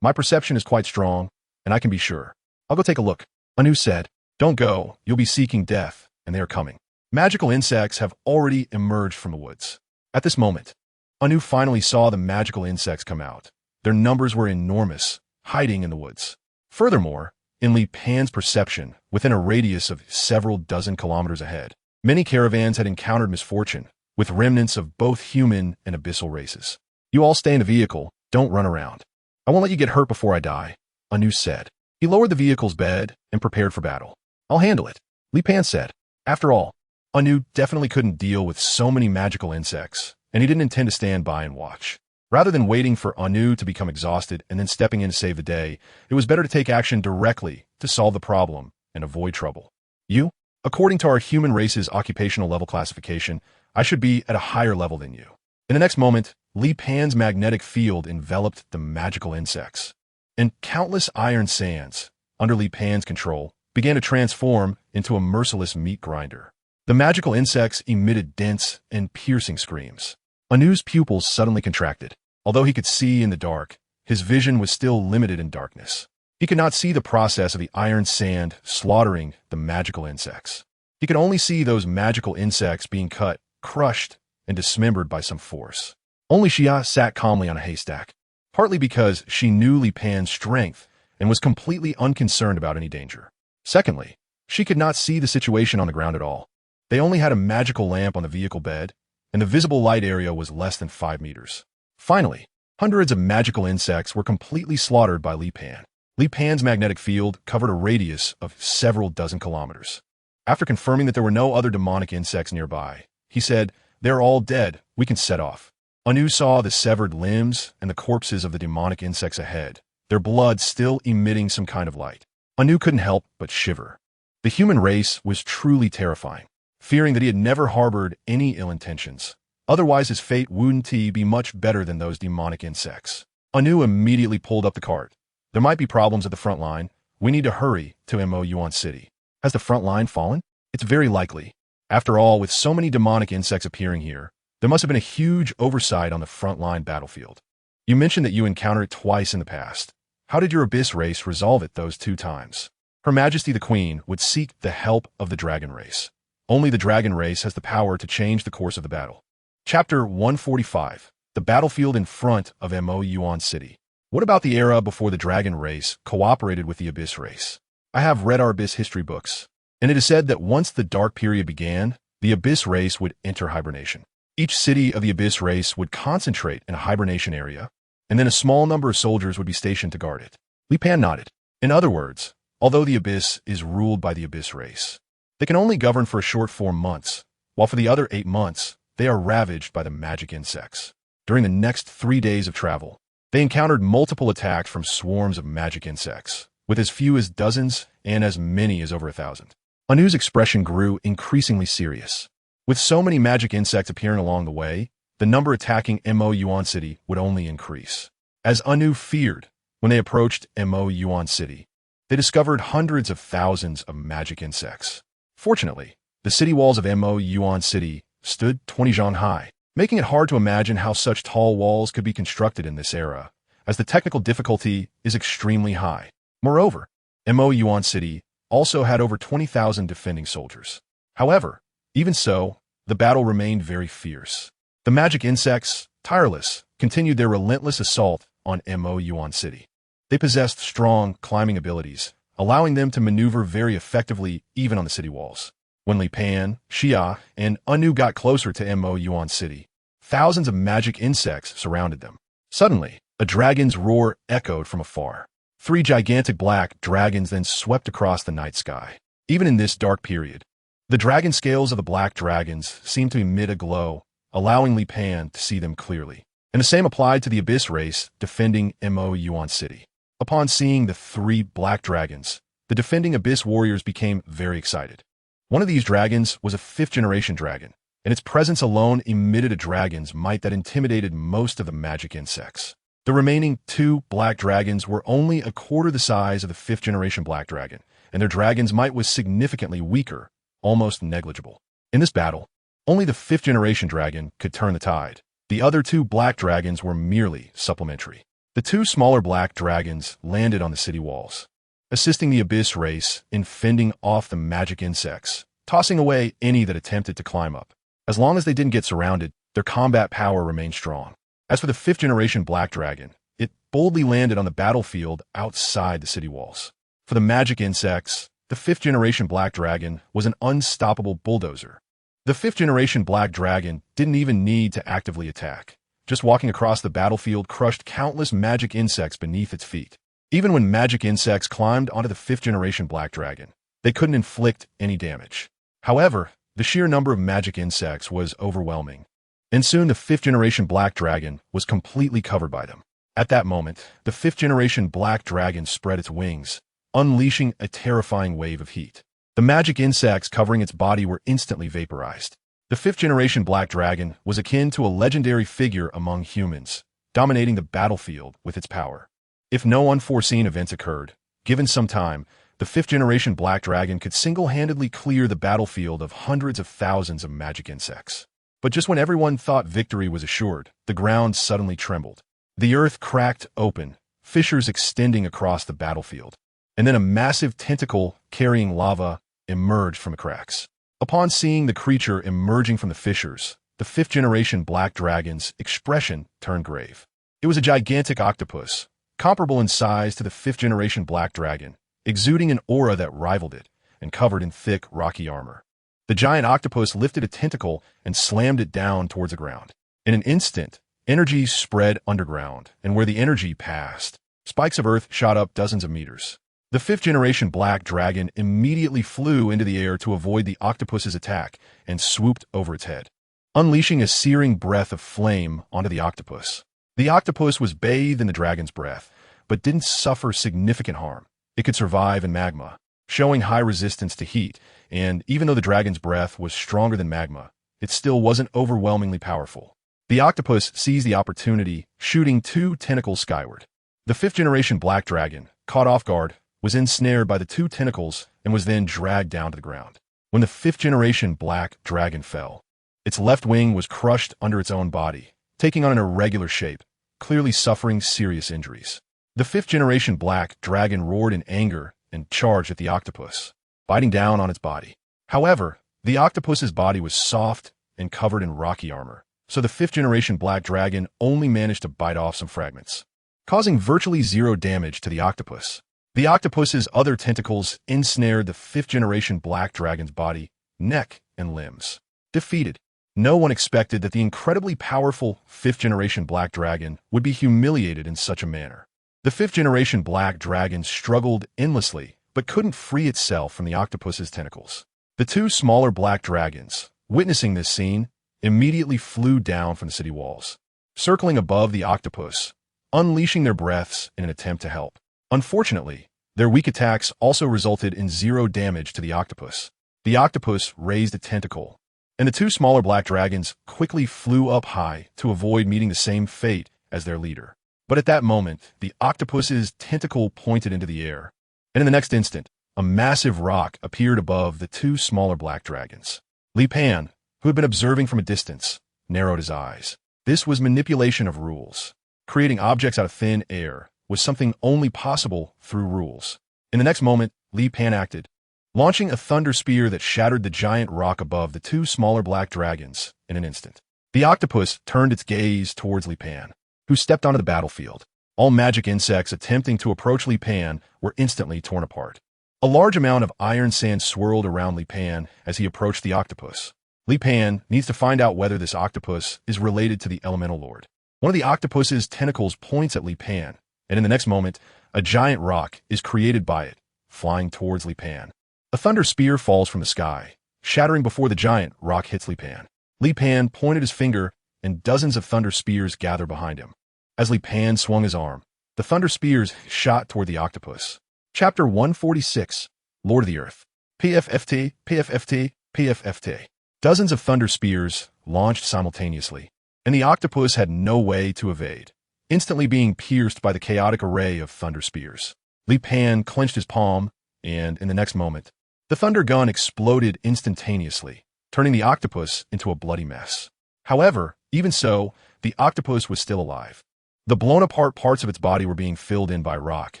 My perception is quite strong, and I can be sure. I'll go take a look. Anu said. Don't go, you'll be seeking death, and they are coming. Magical insects have already emerged from the woods. At this moment, Anu finally saw the magical insects come out. Their numbers were enormous, hiding in the woods. Furthermore, in Li Pan's perception, within a radius of several dozen kilometers ahead, many caravans had encountered misfortune, with remnants of both human and abyssal races. You all stay in the vehicle, don't run around. I won't let you get hurt before I die, Anu said. He lowered the vehicle's bed and prepared for battle. I'll handle it, Li Pan said. After all, Anu definitely couldn't deal with so many magical insects, and he didn't intend to stand by and watch. Rather than waiting for Anu to become exhausted and then stepping in to save the day, it was better to take action directly to solve the problem and avoid trouble. You? According to our human race's occupational level classification, I should be at a higher level than you. In the next moment, Li Pan's magnetic field enveloped the magical insects, and countless iron sands, under Li Pan's control, began to transform into a merciless meat grinder. The magical insects emitted dense and piercing screams. Anu's pupils suddenly contracted. Although he could see in the dark, his vision was still limited in darkness. He could not see the process of the iron sand slaughtering the magical insects. He could only see those magical insects being cut, crushed, and dismembered by some force. Only Xia sat calmly on a haystack, partly because she knew Li Pan's strength and was completely unconcerned about any danger. Secondly, she could not see the situation on the ground at all. They only had a magical lamp on the vehicle bed, and the visible light area was less than 5 meters. Finally, hundreds of magical insects were completely slaughtered by Li Pan. Li Pan's magnetic field covered a radius of several dozen kilometers. After confirming that there were no other demonic insects nearby, he said, "They're all dead. We can set off." Anu saw the severed limbs and the corpses of the demonic insects ahead, their blood still emitting some kind of light. Anu couldn't help but shiver. The human race was truly terrifying. Fearing that he had never harbored any ill intentions, otherwise his fate wouldn't be much better than those demonic insects. Anu immediately pulled up the cart. "There might be problems at the front line. We need to hurry to Mo Yuan City." "Has the front line fallen?" "It's very likely. After all, with so many demonic insects appearing here, there must have been a huge oversight on the front line battlefield. You mentioned that you encountered it twice in the past. How did your Abyss race resolve it those 2 times? Her Majesty the Queen would seek the help of the dragon race. Only the dragon race has the power to change the course of the battle. Chapter 145. The battlefield in front of Mo Yuan City. What about the era before the dragon race cooperated with the Abyss race? I have read our Abyss history books, and it is said that once the dark period began, the Abyss race would enter hibernation. Each city of the Abyss race would concentrate in a hibernation area, and then a small number of soldiers would be stationed to guard it. Li Pan nodded. In other words, although the Abyss is ruled by the Abyss race, they can only govern for a short 4 months, while for the other 8 months, they are ravaged by the magic insects. During the next 3 days of travel, they encountered multiple attacks from swarms of magic insects, with as few as dozens and as many as over 1,000. Anu's expression grew increasingly serious. With so many magic insects appearing along the way, the number attacking Mo Yuan City would only increase. As Anu feared, when they approached Mo Yuan City, they discovered hundreds of thousands of magic insects. Fortunately, the city walls of Mo Yuan City stood 20 zhang high, making it hard to imagine how such tall walls could be constructed in this era, as the technical difficulty is extremely high. Moreover, Mo Yuan City also had over 20,000 defending soldiers. However, even so, the battle remained very fierce. The magic insects, tireless, continued their relentless assault on Mo Yuan City. They possessed strong climbing abilities, allowing them to maneuver very effectively even on the city walls. When Li Pan, Xia, and Anu got closer to Mo Yuan City, thousands of magic insects surrounded them. Suddenly, a dragon's roar echoed from afar. 3 gigantic black dragons then swept across the night sky. Even in this dark period, the dragon scales of the black dragons seemed to emit a glow, allowing Li Pan to see them clearly. And the same applied to the Abyss race defending Mo Yuan City. Upon seeing the 3 black dragons, the defending Abyss warriors became very excited. One of these dragons was a 5th-generation dragon, and its presence alone emitted a dragon's might that intimidated most of the magic insects. The remaining 2 black dragons were only a quarter the size of the 5th-generation black dragon, and their dragon's might was significantly weaker, almost negligible. In this battle, only the 5th-generation dragon could turn the tide. The other 2 black dragons were merely supplementary. The 2 smaller black dragons landed on the city walls, assisting the Abyss race in fending off the magic insects, tossing away any that attempted to climb up. As long as they didn't get surrounded, their combat power remained strong. As for the 5th-generation black dragon, it boldly landed on the battlefield outside the city walls. For the magic insects, the 5th-generation black dragon was an unstoppable bulldozer. The 5th-generation black dragon didn't even need to actively attack. Just walking across the battlefield crushed countless magic insects beneath its feet. Even when magic insects climbed onto the 5th-generation black dragon, they couldn't inflict any damage. However, the sheer number of magic insects was overwhelming. and soon the fifth-generation black dragon was completely covered by them. At that moment, the fifth-generation black dragon spread its wings, unleashing a terrifying wave of heat. The magic insects covering its body were instantly vaporized. The fifth-generation black dragon was akin to a legendary figure among humans, dominating the battlefield with its power. If no unforeseen events occurred, given some time, the fifth-generation black dragon could single-handedly clear the battlefield of hundreds of thousands of magic insects. But just when everyone thought victory was assured, the ground suddenly trembled. The earth cracked open, fissures extending across the battlefield, and then a massive tentacle carrying lava emerged from the cracks. Upon seeing the creature emerging from the fissures, the fifth-generation black dragon's expression turned grave. It was a gigantic octopus, comparable in size to the fifth-generation black dragon, exuding an aura that rivaled it, and covered in thick, rocky armor. The giant octopus lifted a tentacle and slammed it down towards the ground. In an instant, energy spread underground, and where the energy passed, spikes of earth shot up dozens of meters. The fifth-generation black dragon immediately flew into the air to avoid the octopus's attack and swooped over its head, unleashing a searing breath of flame onto the octopus. The octopus was bathed in the dragon's breath, but didn't suffer significant harm. It could survive in magma, showing high resistance to heat, and even though the dragon's breath was stronger than magma, it still wasn't overwhelmingly powerful. The octopus seized the opportunity, shooting two tentacles skyward. The fifth-generation black dragon, caught off guard, was ensnared by the two tentacles and was then dragged down to the ground. When the fifth-generation black dragon fell, its left wing was crushed under its own body, taking on an irregular shape, clearly suffering serious injuries. The fifth-generation black dragon roared in anger and charged at the octopus, biting down on its body. However, the octopus's body was soft and covered in rocky armor, so the fifth-generation black dragon only managed to bite off some fragments, causing virtually zero damage to the octopus. The octopus's other tentacles ensnared the fifth-generation black dragon's body, neck, and limbs. Defeated, no one expected that the incredibly powerful fifth-generation black dragon would be humiliated in such a manner. The fifth-generation black dragon struggled endlessly, but couldn't free itself from the octopus's tentacles. The two smaller black dragons, witnessing this scene, immediately flew down from the city walls, circling above the octopus, unleashing their breaths in an attempt to help. Unfortunately, their weak attacks also resulted in zero damage to the octopus. The octopus raised a tentacle, and the two smaller black dragons quickly flew up high to avoid meeting the same fate as their leader. But at that moment, the octopus's tentacle pointed into the air, and in the next instant, a massive rock appeared above the two smaller black dragons. Li Pan, who had been observing from a distance, narrowed his eyes. This was manipulation of rules. Creating objects out of thin air was something only possible through rules. In the next moment, Li Pan acted, launching a thunder spear that shattered the giant rock above the two smaller black dragons in an instant. The octopus turned its gaze towards Li Pan, who stepped onto the battlefield. All magic insects attempting to approach Li Pan were instantly torn apart. A large amount of iron sand swirled around Li Pan as he approached the octopus. Li Pan needs to find out whether this octopus is related to the elemental lord. One of the octopus's tentacles points at Li Pan, and in the next moment, a giant rock is created by it, flying towards Li Pan. A thunder spear falls from the sky, shattering before the giant rock hits Li Pan. Li Pan pointed his finger, and dozens of thunder spears gather behind him. As Li Pan swung his arm, the thunder spears shot toward the octopus. Chapter 146, Lord of the Earth. PFFT, PFFT, PFFT. Dozens of thunder spears launched simultaneously, and the octopus had no way to evade, instantly being pierced by the chaotic array of thunder spears. Li Pan clenched his palm, and in the next moment, the thunder gun exploded instantaneously, turning the octopus into a bloody mess. However, even so, the octopus was still alive. The blown-apart parts of its body were being filled in by rock,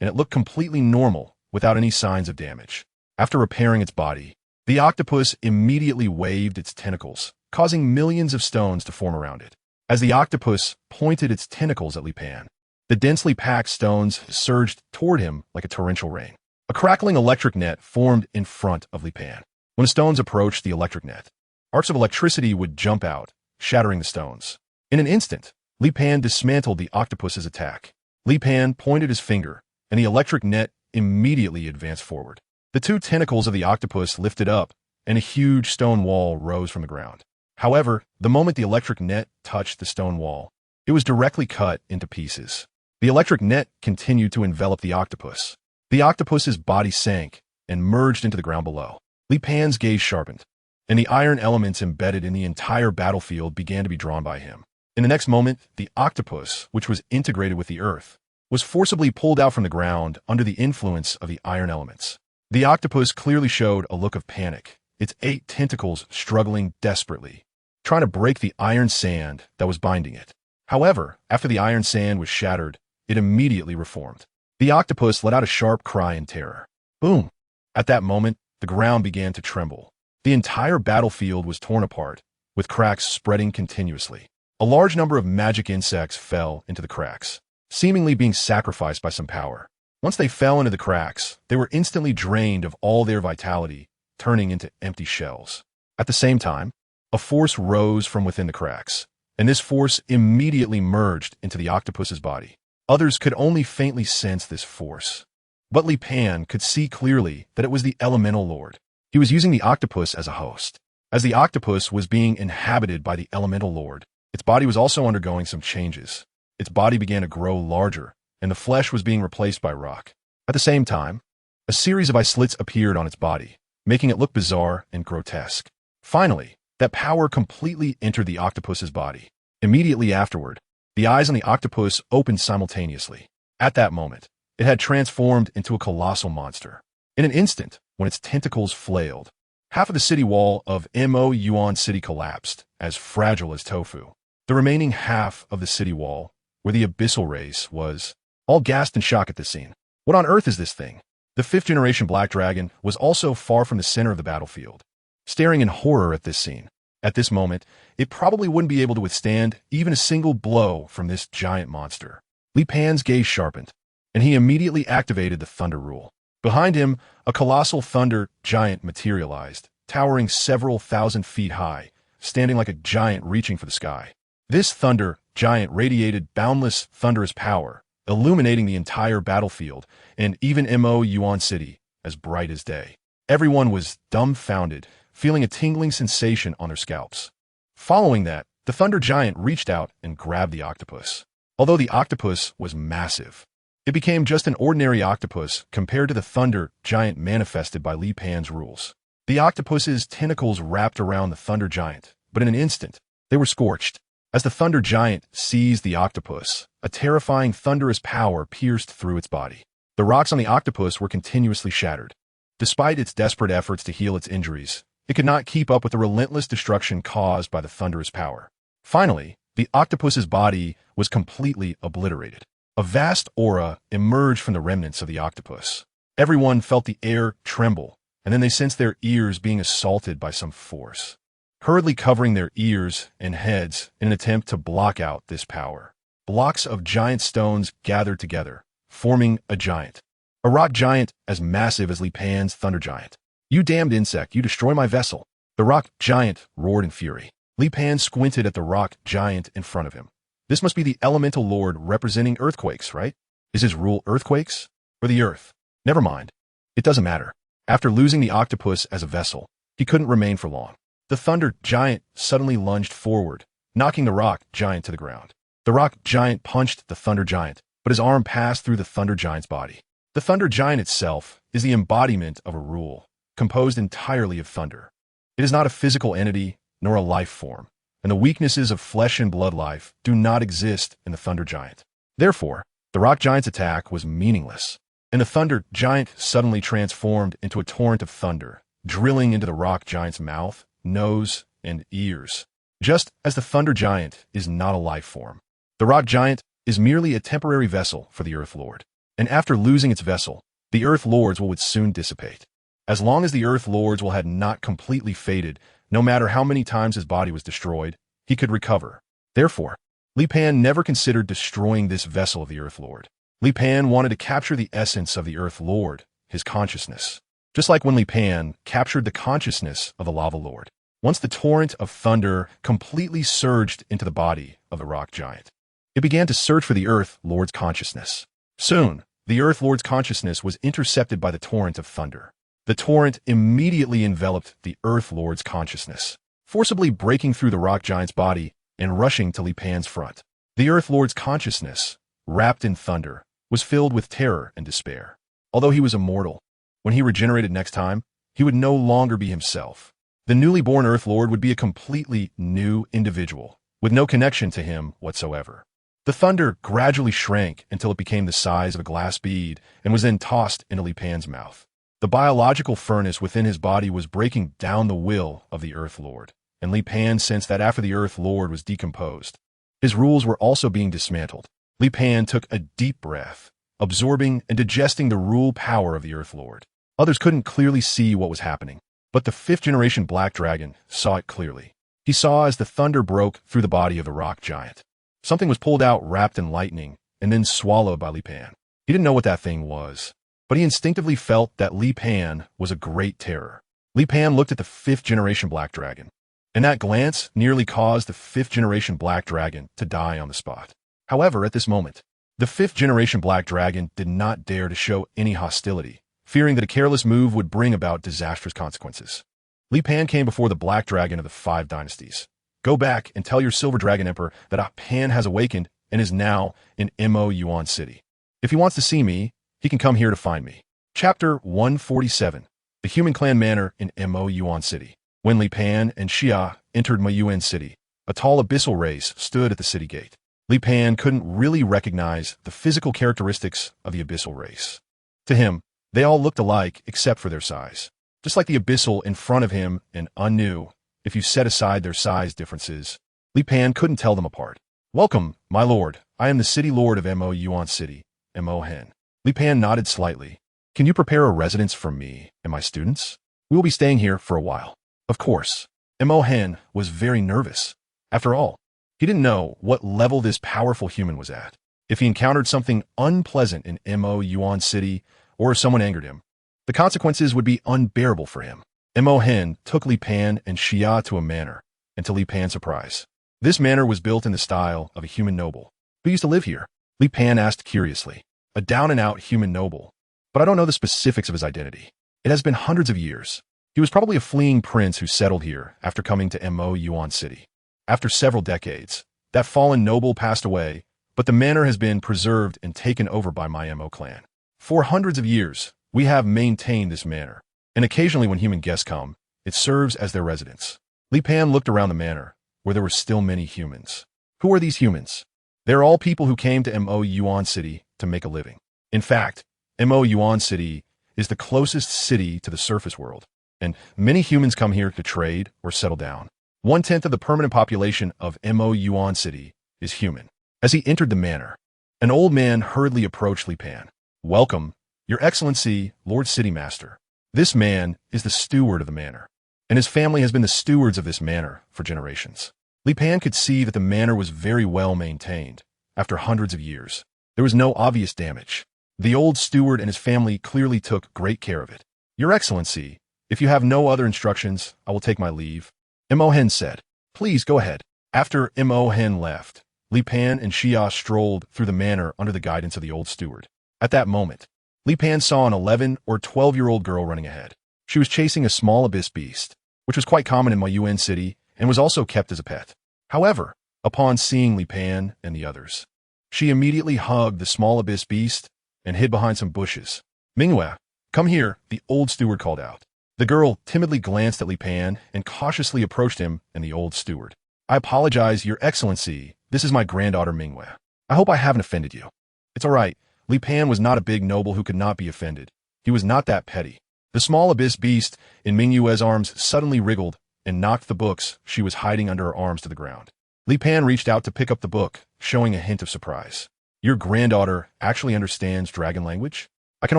and it looked completely normal without any signs of damage. After repairing its body, the octopus immediately waved its tentacles, causing millions of stones to form around it. As the octopus pointed its tentacles at Li Pan, the densely packed stones surged toward him like a torrential rain. A crackling electric net formed in front of Li Pan. When the stones approached the electric net, arcs of electricity would jump out, shattering the stones. In an instant, Li Pan dismantled the octopus's attack. Li Pan pointed his finger, and the electric net immediately advanced forward. The two tentacles of the octopus lifted up, and a huge stone wall rose from the ground. However, the moment the electric net touched the stone wall, it was directly cut into pieces. The electric net continued to envelop the octopus. The octopus's body sank and merged into the ground below. Li Pan's gaze sharpened, and the iron elements embedded in the entire battlefield began to be drawn by him. In the next moment, the octopus, which was integrated with the earth, was forcibly pulled out from the ground under the influence of the iron elements. The octopus clearly showed a look of panic, its 8 tentacles struggling desperately, trying to break the iron sand that was binding it. However, after the iron sand was shattered, it immediately reformed. The octopus let out a sharp cry in terror. Boom! At that moment, the ground began to tremble. The entire battlefield was torn apart, with cracks spreading continuously. A large number of magic insects fell into the cracks, seemingly being sacrificed by some power. Once they fell into the cracks, they were instantly drained of all their vitality, turning into empty shells. At the same time, a force rose from within the cracks, and this force immediately merged into the octopus's body. Others could only faintly sense this force, but Li Pan could see clearly that it was the elemental lord. He was using the octopus as a host. As the octopus was being inhabited by the elemental lord, its body was also undergoing some changes. Its body began to grow larger, and the flesh was being replaced by rock. At the same time, a series of eye slits appeared on its body, making it look bizarre and grotesque. Finally, that power completely entered the octopus's body. Immediately afterward, the eyes on the octopus opened simultaneously. At that moment, it had transformed into a colossal monster. In an instant, when its tentacles flailed, half of the city wall of Mo Yuan City collapsed, as fragile as tofu. The remaining half of the city wall, where the abyssal race was, all gasped in shock at this scene. What on earth is this thing? The 5th generation black dragon was also far from the center of the battlefield, staring in horror at this scene. At this moment, it probably wouldn't be able to withstand even a single blow from this giant monster. Li Pan's gaze sharpened, and he immediately activated the thunder rule. Behind him, a colossal thunder giant materialized, towering several thousand feet high, standing like a giant reaching for the sky. This thunder giant radiated boundless thunderous power, illuminating the entire battlefield and even Mo Yuan City as bright as day. Everyone was dumbfounded, feeling a tingling sensation on their scalps. Following that, the thunder giant reached out and grabbed the octopus. Although the octopus was massive, it became just an ordinary octopus compared to the thunder giant manifested by Li Pan's rules. The octopus's tentacles wrapped around the thunder giant, but in an instant, they were scorched. As the thunder giant seized the octopus, a terrifying thunderous power pierced through its body. The rocks on the octopus were continuously shattered. Despite its desperate efforts to heal its injuries, it could not keep up with the relentless destruction caused by the thunderous power. Finally, the octopus's body was completely obliterated. A vast aura emerged from the remnants of the octopus. Everyone felt the air tremble, and then they sensed their ears being assaulted by some force, hurriedly covering their ears and heads in an attempt to block out this power. Blocks of giant stones gathered together, forming a giant. A rock giant as massive as Li Pan's thunder giant. "You damned insect, you destroy my vessel." The rock giant roared in fury. Li Pan squinted at the rock giant in front of him. This must be the elemental lord representing earthquakes, right? Is his rule earthquakes? Or the earth? Never mind. It doesn't matter. After losing the octopus as a vessel, he couldn't remain for long. The thunder giant suddenly lunged forward, knocking the rock giant to the ground. The rock giant punched the thunder giant, but his arm passed through the thunder giant's body. The thunder giant itself is the embodiment of a rule, composed entirely of thunder. It is not a physical entity, nor a life form, and the weaknesses of flesh and blood life do not exist in the thunder giant. Therefore, the rock giant's attack was meaningless, and the thunder giant suddenly transformed into a torrent of thunder, drilling into the rock giant's mouth, nose, and ears. Just as the thunder giant is not a life form, the rock giant is merely a temporary vessel for the Earth Lord. And after losing its vessel, the Earth Lords would soon dissipate. As long as the Earth Lords had not completely faded, no matter how many times his body was destroyed, he could recover. Therefore, Li Pan never considered destroying this vessel of the Earth Lord. Li Pan wanted to capture the essence of the Earth Lord, his consciousness. Just like when Li Pan captured the consciousness of the Lava Lord. Once the torrent of thunder completely surged into the body of the rock giant, it began to search for the Earth Lord's consciousness. Soon, the Earth Lord's consciousness was intercepted by the torrent of thunder. The torrent immediately enveloped the Earth Lord's consciousness. forcibly breaking through the rock giant's body and rushing to Li Pan's front. The Earth Lord's consciousness, wrapped in thunder, was filled with terror and despair. Although he was immortal, when he regenerated next time, he would no longer be himself. The newly born Earth Lord would be a completely new individual, with no connection to him whatsoever. The thunder gradually shrank until it became the size of a glass bead and was then tossed into Li Pan's mouth. The biological furnace within his body was breaking down the will of the Earth Lord, and Li Pan sensed that after the Earth Lord was decomposed, his rules were also being dismantled. Li Pan took a deep breath, absorbing and digesting the rule power of the Earth Lord. Others couldn't clearly see what was happening, but the fifth-generation black dragon saw it clearly. He saw as the thunder broke through the body of the rock giant. Something was pulled out wrapped in lightning and then swallowed by Li Pan. He didn't know what that thing was, but he instinctively felt that Li Pan was a great terror. Li Pan looked at the fifth-generation black dragon, and that glance nearly caused the fifth-generation black dragon to die on the spot. However, at this moment, the fifth-generation black dragon did not dare to show any hostility, fearing that a careless move would bring about disastrous consequences. Li Pan came before the black dragon of the 5 dynasties. Go back and tell your silver dragon emperor that Pan has awakened and is now in Mo Yuan City. If he wants to see me, he can come here to find me. Chapter 147. The Human Clan Manor in Mo Yuan City. When Li Pan and Xia entered Mo Yuan City, a tall abyssal race stood at the city gate. Li Pan couldn't really recognize the physical characteristics of the abyssal race. To him, they all looked alike except for their size. Just like the abyssal in front of him and unknew, if you set aside their size differences, Li Pan couldn't tell them apart. Welcome, my lord. I am the city lord of Mo Yuan City, Mo Hen. Li Pan nodded slightly. Can you prepare a residence for me and my students? We will be staying here for a while. Of course. Mo Hen was very nervous. After all, he didn't know what level this powerful human was at. If he encountered something unpleasant in Mo Yuan City, or if someone angered him, the consequences would be unbearable for him. Mo Hen took Li Pan and Xia to a manor, and to Li Pan's surprise, this manor was built in the style of a human noble. Who used to live here? Li Pan asked curiously. A down-and-out human noble, but I don't know the specifics of his identity. It has been hundreds of years. He was probably a fleeing prince who settled here after coming to Mo Yuan City. After several decades, that fallen noble passed away, but the manor has been preserved and taken over by my Mo clan. For hundreds of years, we have maintained this manor, and occasionally when human guests come, it serves as their residence. Li Pan looked around the manor, where there were still many humans. Who are these humans? They're all people who came to Mo Yuan City to make a living. In fact, Mo Yuan City is the closest city to the surface world, and many humans come here to trade or settle down. 1/10 of the permanent population of Mo Yuan City is human. As he entered the manor, an old man hurriedly approached Li Pan. Welcome, Your Excellency, Lord City Master. This man is the steward of the manor, and his family has been the stewards of this manor for generations. Li Pan could see that the manor was very well maintained. After hundreds of years, there was no obvious damage. The old steward and his family clearly took great care of it. Your Excellency, if you have no other instructions, I will take my leave. Mo Hen said. Please go ahead. After Mo Hen left, Li Pan and Xia strolled through the manor under the guidance of the old steward. At that moment, Li Pan saw an 11 or 12-year-old girl running ahead. She was chasing a small abyss beast, which was quite common in Mo Yuan City and was also kept as a pet. However, upon seeing Li Pan and the others, she immediately hugged the small abyss beast and hid behind some bushes. Mingwei, come here, the old steward called out. The girl timidly glanced at Li Pan and cautiously approached him and the old steward. I apologize, Your Excellency. This is my granddaughter Mingwei. I hope I haven't offended you. It's all right. Li Pan was not a big noble who could not be offended. He was not that petty. The small abyss beast in Mingwei's arms suddenly wriggled and knocked the books she was hiding under her arms to the ground. Li Pan reached out to pick up the book, showing a hint of surprise. Your granddaughter actually understands dragon language? I can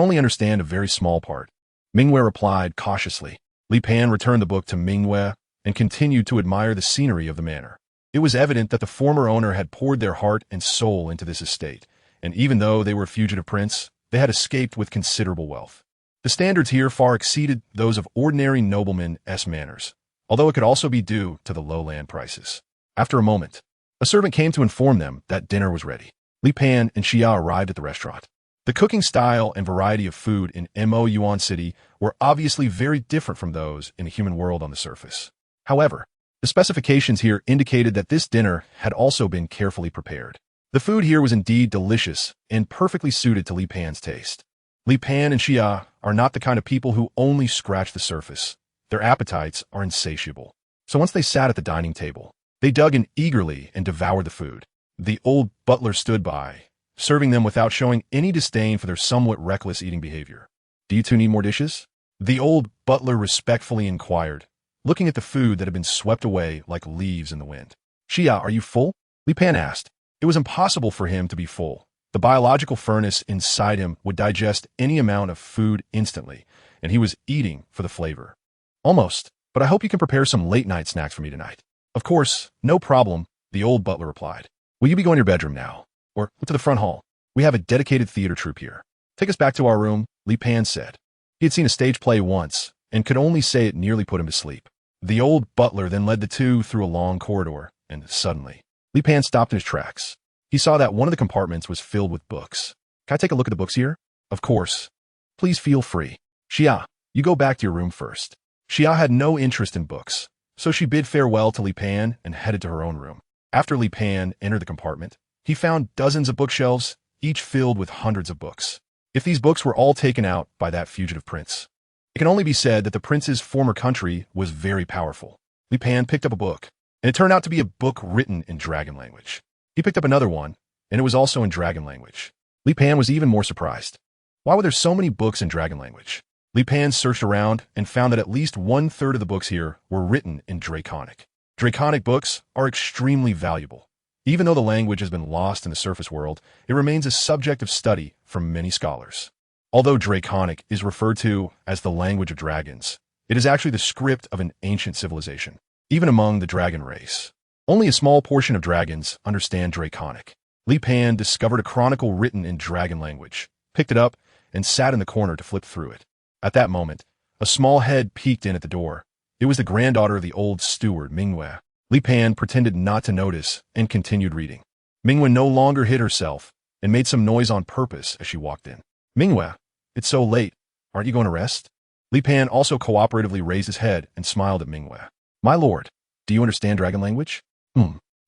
only understand a very small part. Mingwei replied cautiously. Li Pan returned the book to Mingwei and continued to admire the scenery of the manor. It was evident that the former owner had poured their heart and soul into this estate, and even though they were a fugitive prince, they had escaped with considerable wealth. The standards here far exceeded those of ordinary noblemen's manors, although it could also be due to the low land prices. After a moment, a servant came to inform them that dinner was ready. Li Pan and Xia arrived at the restaurant. The cooking style and variety of food in Mo Yuan City were obviously very different from those in the human world on the surface. However, The specifications here indicated that this dinner had also been carefully prepared. The food here was indeed delicious and perfectly suited to Li Pan's taste. Li Pan and Xia are not the kind of people who only scratch the surface. Their appetites are insatiable. So once they sat at the dining table, they dug in eagerly and devoured the food. The old butler stood by, serving them without showing any disdain for their somewhat reckless eating behavior. "Do you two need more dishes?" The old butler respectfully inquired, looking at the food that had been swept away like leaves in the wind. "Xia, are you full?" Li Pan asked. It was impossible for him to be full. The biological furnace inside him would digest any amount of food instantly, and he was eating for the flavor. "Almost, but I hope you can prepare some late-night snacks for me tonight." "Of course, no problem," the old butler replied. "Will you be going to your bedroom now? Or to the front hall? We have a dedicated theater troupe here." "Take us back to our room," Li Pan said. He had seen a stage play once, and could only say it nearly put him to sleep. The old butler then led the two through a long corridor, and suddenly, Li Pan stopped in his tracks. He saw that one of the compartments was filled with books. "Can I take a look at the books here?" "Of course. Please feel free." "Xia, you go back to your room first." Xia had no interest in books, so she bid farewell to Li Pan and headed to her own room. After Li Pan entered the compartment, he found dozens of bookshelves, each filled with hundreds of books. If these books were all taken out by that fugitive prince, it can only be said that the prince's former country was very powerful. Li Pan picked up a book, and it turned out to be a book written in dragon language. He picked up another one, and it was also in dragon language. Li Pan was even more surprised. Why were there so many books in dragon language? Li Pan searched around and found that at least 1/3 of the books here were written in Draconic. Draconic books are extremely valuable. Even though the language has been lost in the surface world, it remains a subject of study for many scholars. Although Draconic is referred to as the language of dragons, it is actually the script of an ancient civilization, even among the dragon race. Only a small portion of dragons understand Draconic. Li Pan discovered a chronicle written in dragon language, picked it up, and sat in the corner to flip through it. At that moment, a small head peeked in at the door. It was the granddaughter of the old steward, Mingwei. Li Pan pretended not to notice and continued reading. Mingwei no longer hid herself and made some noise on purpose as she walked in. "Mingwei, it's so late. Aren't you going to rest?" Li Pan also cooperatively raised his head and smiled at Mingwei. "My lord, do you understand dragon language?"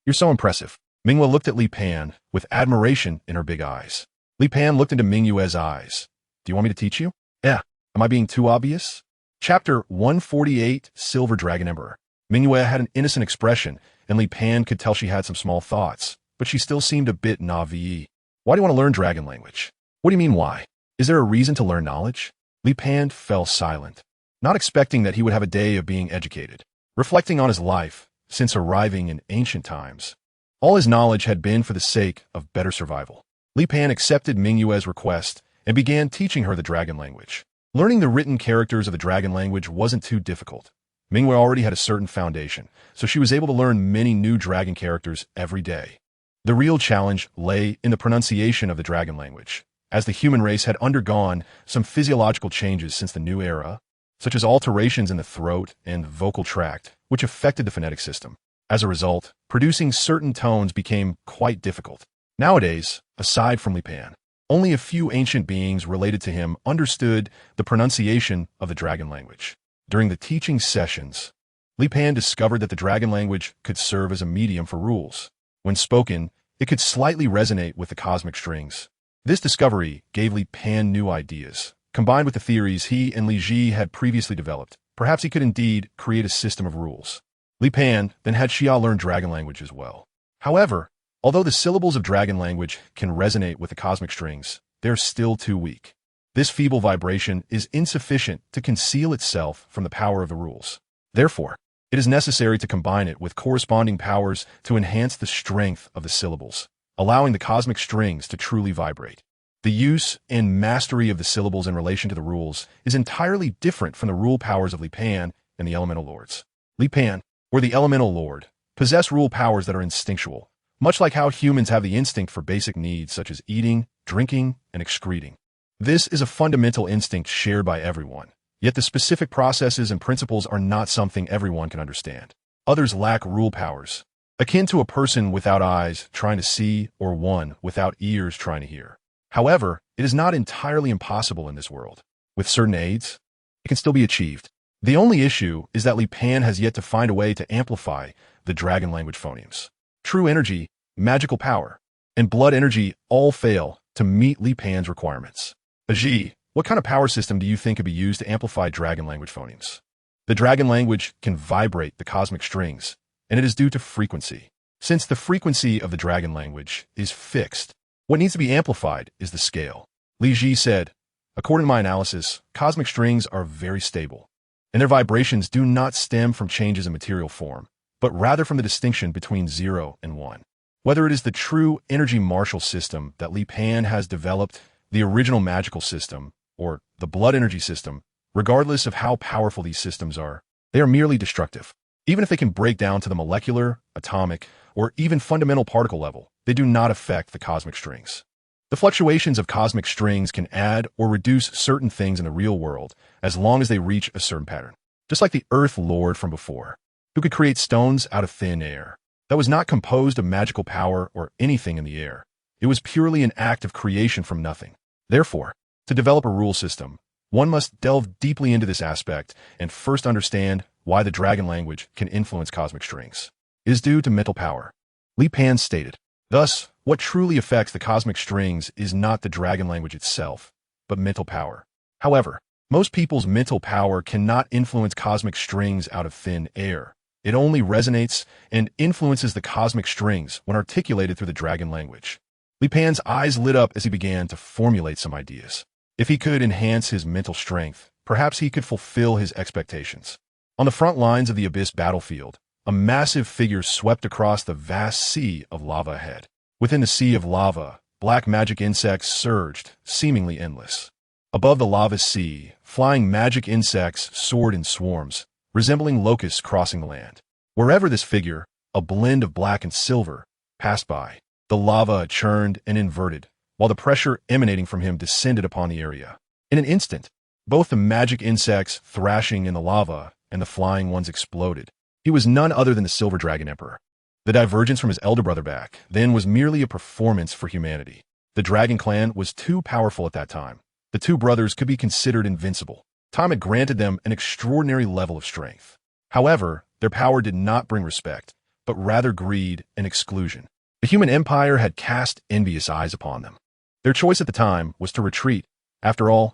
You're so impressive." Mingwei looked at Li Pan with admiration in her big eyes. Li Pan looked into Mingwei's eyes. "Do you want me to teach you?" "Yeah. Am I being too obvious?" Chapter 148, Silver Dragon Emperor. Mingwei had an innocent expression, and Li Pan could tell she had some small thoughts, but she still seemed a bit naive. "Why do you want to learn dragon language?" "What do you mean, why? Is there a reason to learn knowledge?" Li Pan fell silent, not expecting that he would have a day of being educated. Reflecting on his life, since arriving in ancient times, all his knowledge had been for the sake of better survival. Li Pan accepted Mingwei's request and began teaching her the dragon language. Learning the written characters of the dragon language wasn't too difficult. Mingwei already had a certain foundation, so she was able to learn many new dragon characters every day. The real challenge lay in the pronunciation of the dragon language, as the human race had undergone some physiological changes since the new era, such as alterations in the throat and vocal tract, which affected the phonetic system. As a result, producing certain tones became quite difficult. Nowadays, aside from Li Pan, only a few ancient beings related to him understood the pronunciation of the dragon language. During the teaching sessions, Li Pan discovered that the dragon language could serve as a medium for rules. When spoken, it could slightly resonate with the cosmic strings. This discovery gave Li Pan new ideas. Combined with the theories he and Li Ji had previously developed, perhaps he could indeed create a system of rules. Li Pan then had Xia learn dragon language as well. However, although the syllables of dragon language can resonate with the cosmic strings, they're still too weak. This feeble vibration is insufficient to conceal itself from the power of the rules. Therefore, it is necessary to combine it with corresponding powers to enhance the strength of the syllables, allowing the cosmic strings to truly vibrate. The use and mastery of the syllables in relation to the rules is entirely different from the rule powers of Li Pan and the Elemental Lords. Li Pan, or the Elemental Lord, possess rule powers that are instinctual, much like how humans have the instinct for basic needs such as eating, drinking, and excreting. This is a fundamental instinct shared by everyone, yet the specific processes and principles are not something everyone can understand. Others lack rule powers, akin to a person without eyes trying to see or one without ears trying to hear. However, it is not entirely impossible in this world. With certain aids, it can still be achieved. The only issue is that Li Pan has yet to find a way to amplify the dragon language phonemes. True energy, magical power, and blood energy all fail to meet Li Pan's requirements. Aji, what kind of power system do you think could be used to amplify dragon language phonemes? The dragon language can vibrate the cosmic strings, and it is due to frequency. Since the frequency of the dragon language is fixed, what needs to be amplified is the scale. Li Ji said, according to my analysis, cosmic strings are very stable, and their vibrations do not stem from changes in material form, but rather from the distinction between 0 and 1. Whether it is the true energy Marshall system that Li Pan has developed, the original magical system, or the blood energy system, regardless of how powerful these systems are, they are merely destructive. Even if they can break down to the molecular, atomic, or even fundamental particle level, they do not affect the cosmic strings. The fluctuations of cosmic strings can add or reduce certain things in the real world as long as they reach a certain pattern. Just like the Earth Lord from before, who could create stones out of thin air. That was not composed of magical power or anything in the air. It was purely an act of creation from nothing. Therefore, to develop a rule system, one must delve deeply into this aspect and first understand why the dragon language can influence cosmic strings. It is due to mental power. Li Pan stated, thus, what truly affects the cosmic strings is not the dragon language itself, but mental power. However, most people's mental power cannot influence cosmic strings out of thin air. It only resonates and influences the cosmic strings when articulated through the dragon language. Li Pan's eyes lit up as he began to formulate some ideas. If he could enhance his mental strength, perhaps he could fulfill his expectations. On the front lines of the Abyss battlefield, a massive figure swept across the vast sea of lava ahead. Within the sea of lava, black magic insects surged, seemingly endless. Above the lava sea, flying magic insects soared in swarms, resembling locusts crossing the land. Wherever this figure, a blend of black and silver, passed by, the lava churned and inverted, while the pressure emanating from him descended upon the area. In an instant, both the magic insects thrashing in the lava and the flying ones exploded. He was none other than the Silver Dragon Emperor. The divergence from his elder brother back then was merely a performance for humanity. The Dragon Clan was too powerful at that time. The two brothers could be considered invincible. Time had granted them an extraordinary level of strength. However, their power did not bring respect, but rather greed and exclusion. The human empire had cast envious eyes upon them. Their choice at the time was to retreat. After all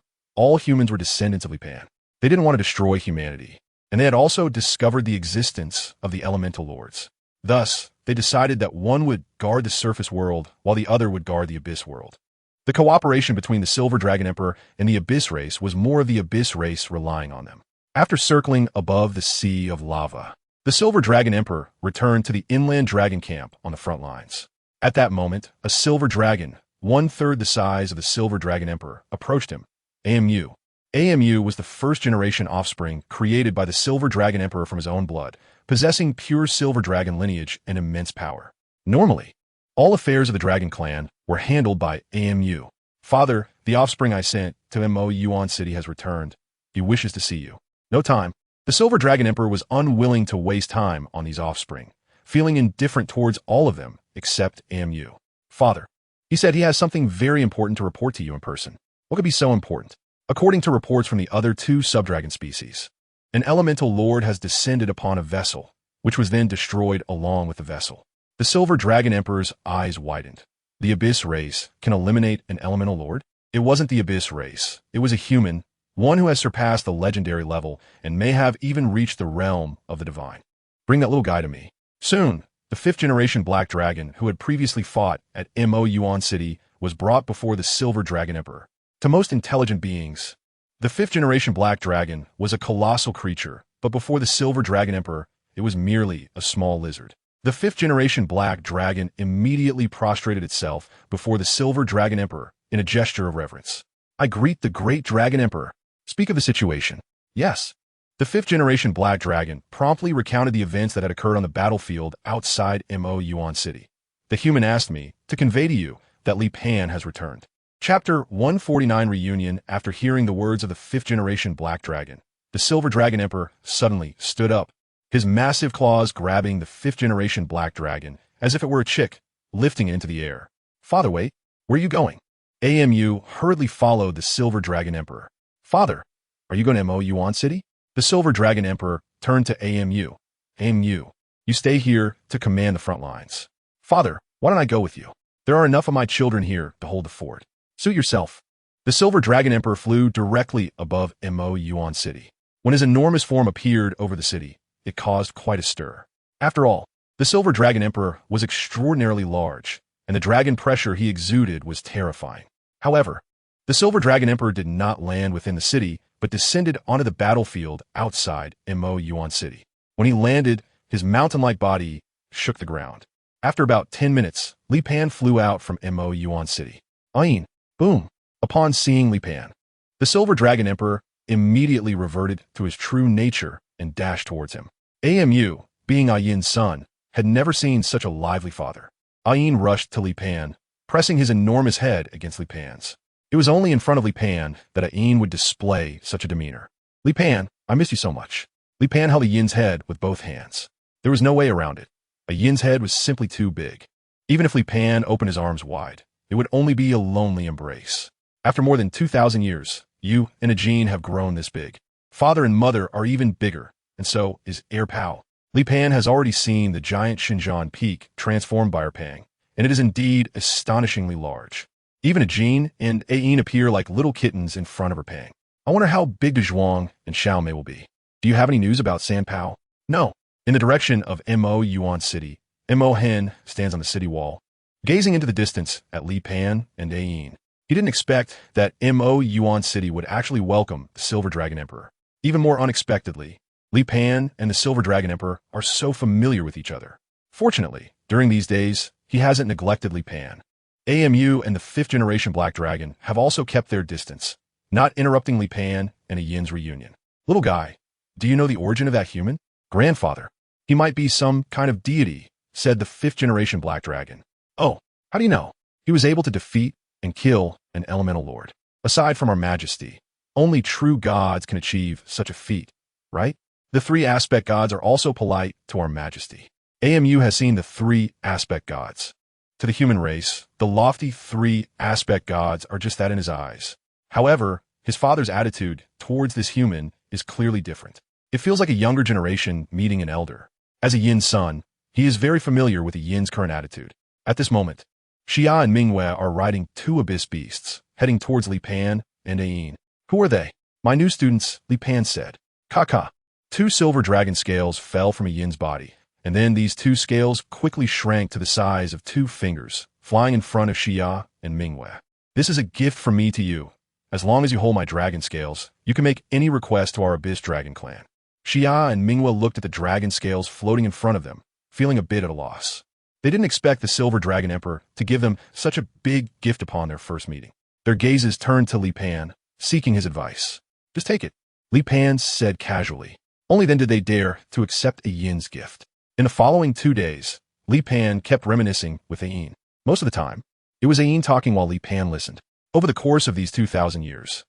humans were descendants of Li Pan. They didn't want to destroy humanity, and they had also discovered the existence of the elemental lords. Thus, they decided that one would guard the surface world while the other would guard the abyss world. The cooperation between the Silver Dragon Emperor and the Abyss race was more of the Abyss race relying on them. After circling above the sea of lava, the Silver Dragon Emperor returned to the inland dragon camp on the front lines. At that moment, a silver dragon, 1/3 the size of the Silver Dragon Emperor, approached him. AMU was the first-generation offspring created by the Silver Dragon Emperor from his own blood, possessing pure silver dragon lineage and immense power. Normally, all affairs of the Dragon Clan were handled by AMU. Father, the offspring I sent to Mo Yuan City has returned. He wishes to see you. No time. The Silver Dragon Emperor was unwilling to waste time on these offspring, feeling indifferent towards all of them except AMU. Father, he said he has something very important to report to you in person. What could be so important? According to reports from the other two subdragon species, an elemental lord has descended upon a vessel, which was then destroyed along with the vessel. The Silver Dragon Emperor's eyes widened. The Abyss race can eliminate an elemental lord? It wasn't the Abyss race. It was a human, one who has surpassed the legendary level and may have even reached the realm of the divine. Bring that little guy to me. Soon, the 5th-generation Black Dragon, who had previously fought at Mo Yuan City, was brought before the Silver Dragon Emperor. To most intelligent beings, the 5th-generation Black Dragon was a colossal creature, but before the Silver Dragon Emperor, it was merely a small lizard. The 5th-generation Black Dragon immediately prostrated itself before the Silver Dragon Emperor in a gesture of reverence. I greet the great Dragon Emperor. Speak of the situation. Yes. The 5th-generation Black Dragon promptly recounted the events that had occurred on the battlefield outside Mo Yuan City. The human asked me to convey to you that Li Pan has returned. Chapter 149 Reunion. After hearing the words of the 5th-generation Black Dragon, the Silver Dragon Emperor suddenly stood up, his massive claws grabbing the 5th-generation Black Dragon as if it were a chick, lifting it into the air. Father, wait, where are you going? AMU hurriedly followed the Silver Dragon Emperor. Father, are you going to Mo Yuan City? The Silver Dragon Emperor turned to Amu. Amu, you stay here to command the front lines. Father, why don't I go with you? There are enough of my children here to hold the fort. Suit yourself. The Silver Dragon Emperor flew directly above Mo Yuan City. When his enormous form appeared over the city, it caused quite a stir. After all, the Silver Dragon Emperor was extraordinarily large, and the dragon pressure he exuded was terrifying. However, the Silver Dragon Emperor did not land within the city, but descended onto the battlefield outside Mo Yuan City. When he landed, his mountain-like body shook the ground. After about 10 minutes, Li Pan flew out from Mo Yuan City. Ayin, boom! Upon seeing Li Pan, the Silver Dragon Emperor immediately reverted to his true nature and dashed towards him. Amu, being Ayin's son, had never seen such a lively father. Ayin rushed to Li Pan, pressing his enormous head against Li Pan's. It was only in front of Li Pan that Ayin would display such a demeanor. Li Pan, I miss you so much. Li Pan held Ayin's head with both hands. There was no way around it. Ayin's head was simply too big. Even if Li Pan opened his arms wide, it would only be a lonely embrace. After more than 2,000 years, you and Ajin have grown this big. Father and mother are even bigger, and so is Air Pao. Li Pan has already seen the giant Xinjiang peak transformed by Erpang, and it is indeed astonishingly large. Even Ajin and Ayin appear like little kittens in front of Erpang. I wonder how big Dazhuang and Xiaomei will be. Do you have any news about San Pao? No. In the direction of Mo Yuan City, Mo Hen stands on the city wall, gazing into the distance at Li Pan and Ayin. He didn't expect that Mo Yuan City would actually welcome the Silver Dragon Emperor. Even more unexpectedly, Li Pan and the Silver Dragon Emperor are so familiar with each other. Fortunately, during these days, he hasn't neglected Li Pan. Amu and the 5th-generation Black Dragon have also kept their distance, not interrupting Li Pan and Ayin's reunion. Little guy, do you know the origin of that human? Grandfather. He might be some kind of deity, said the 5th-generation Black Dragon. Oh, how do you know? He was able to defeat and kill an elemental lord. Aside from our majesty, only true gods can achieve such a feat, right? The 3 aspect gods are also polite to our majesty. Amu has seen the 3 aspect gods. To the human race, the lofty 3 aspect gods are just that in his eyes. However, his father's attitude towards this human is clearly different. It feels like a younger generation meeting an elder. As a Yin son, he is very familiar with the Yin's current attitude. At this moment, Xia and Mingwei are riding 2 abyss beasts, heading towards Li Pan and Ayin. Who are they? My new students, Li Pan said. Kaka. 2 silver dragon scales fell from a Yin's body, and then these 2 scales quickly shrank to the size of 2 fingers, flying in front of Xia and Mingwei. This is a gift from me to you. As long as you hold my dragon scales, you can make any request to our Abyss Dragon clan. Xia and Mingwei looked at the dragon scales floating in front of them, feeling a bit at a loss. They didn't expect the Silver Dragon Emperor to give them such a big gift upon their first meeting. Their gazes turned to Li Pan, seeking his advice. Just take it, Li Pan said casually. Only then did they dare to accept a Yin's gift. In the following 2 days, Li Pan kept reminiscing with Ayin. Most of the time, it was Ayin talking while Li Pan listened. Over the course of these 2,000 years,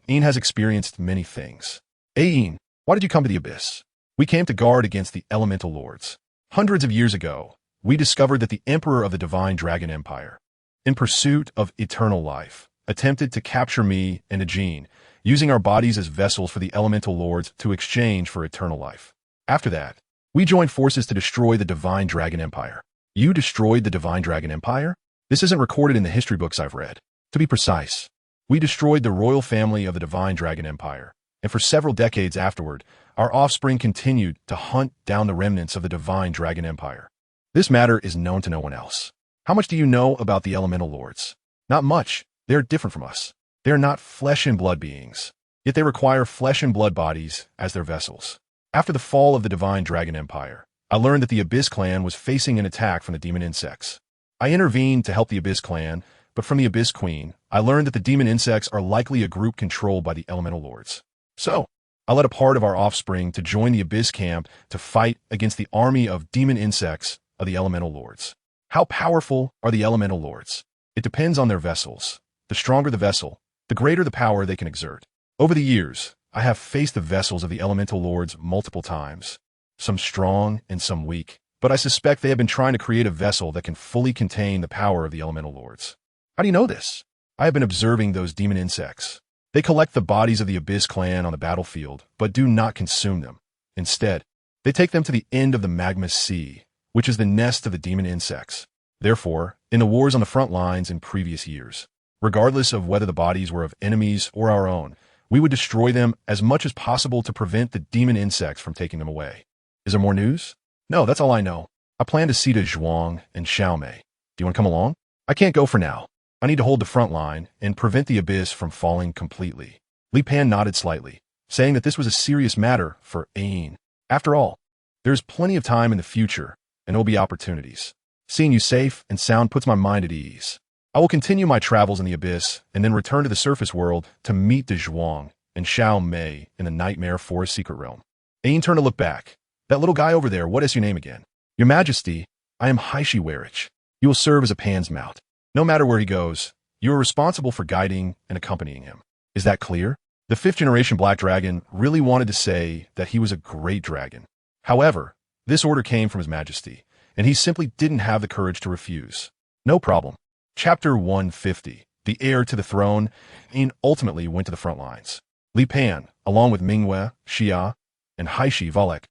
Ayin has experienced many things. Ayin, why did you come to the Abyss? We came to guard against the elemental lords. Hundreds of years ago, we discovered that the Emperor of the Divine Dragon Empire, in pursuit of eternal life, attempted to capture me and Ajin, using our bodies as vessels for the elemental lords to exchange for eternal life. After that, we joined forces to destroy the Divine Dragon Empire. You destroyed the Divine Dragon Empire? This isn't recorded in the history books I've read. To be precise, we destroyed the royal family of the Divine Dragon Empire, and for several decades afterward, our offspring continued to hunt down the remnants of the Divine Dragon Empire. This matter is known to no one else. How much do you know about the elemental lords? Not much. They are different from us. They are not flesh and blood beings, yet they require flesh and blood bodies as their vessels. After the fall of the Divine Dragon Empire, I learned that the Abyss clan was facing an attack from the demon insects. I intervened to help the Abyss clan, but from the Abyss Queen, I learned that the demon insects are likely a group controlled by the elemental lords. So, I led a part of our offspring to join the Abyss camp to fight against the army of demon insects of the elemental lords. How powerful are the elemental lords? It depends on their vessels. The stronger the vessel, the greater the power they can exert. Over the years, I have faced the vessels of the elemental lords multiple times, some strong and some weak, but I suspect they have been trying to create a vessel that can fully contain the power of the elemental lords. How do you know this? I have been observing those demon insects. They collect the bodies of the Abyss clan on the battlefield, but do not consume them. Instead, they take them to the end of the magma sea, which is the nest of the demon insects. Therefore, in the wars on the front lines in previous years, regardless of whether the bodies were of enemies or our own, we would destroy them as much as possible to prevent the demon insects from taking them away. Is there more news? No, that's all I know. I plan to see Dazhuang and Xiaomei. Do you want to come along? I can't go for now. I need to hold the front line and prevent the Abyss from falling completely. Li Pan nodded slightly, saying that this was a serious matter for Ain. After all, there's plenty of time in the future, and there will be opportunities. Seeing you safe and sound puts my mind at ease. I will continue my travels in the Abyss and then return to the surface world to meet Dazhuang and Xiaomei in the Nightmare Forest Secret Realm. Ain turned to look back. That little guy over there, what is your name again? Your Majesty, I am Haishi Werich. You will serve as a Pan's mount. No matter where he goes, you are responsible for guiding and accompanying him. Is that clear? The fifth-generation Black Dragon really wanted to say that he was a great dragon. However, this order came from His Majesty, and he simply didn't have the courage to refuse. No problem. Chapter 150, The Heir to the Throne, and ultimately went to the front lines. Li Pan, along with Mingwei, Xia, and Haishi Valek,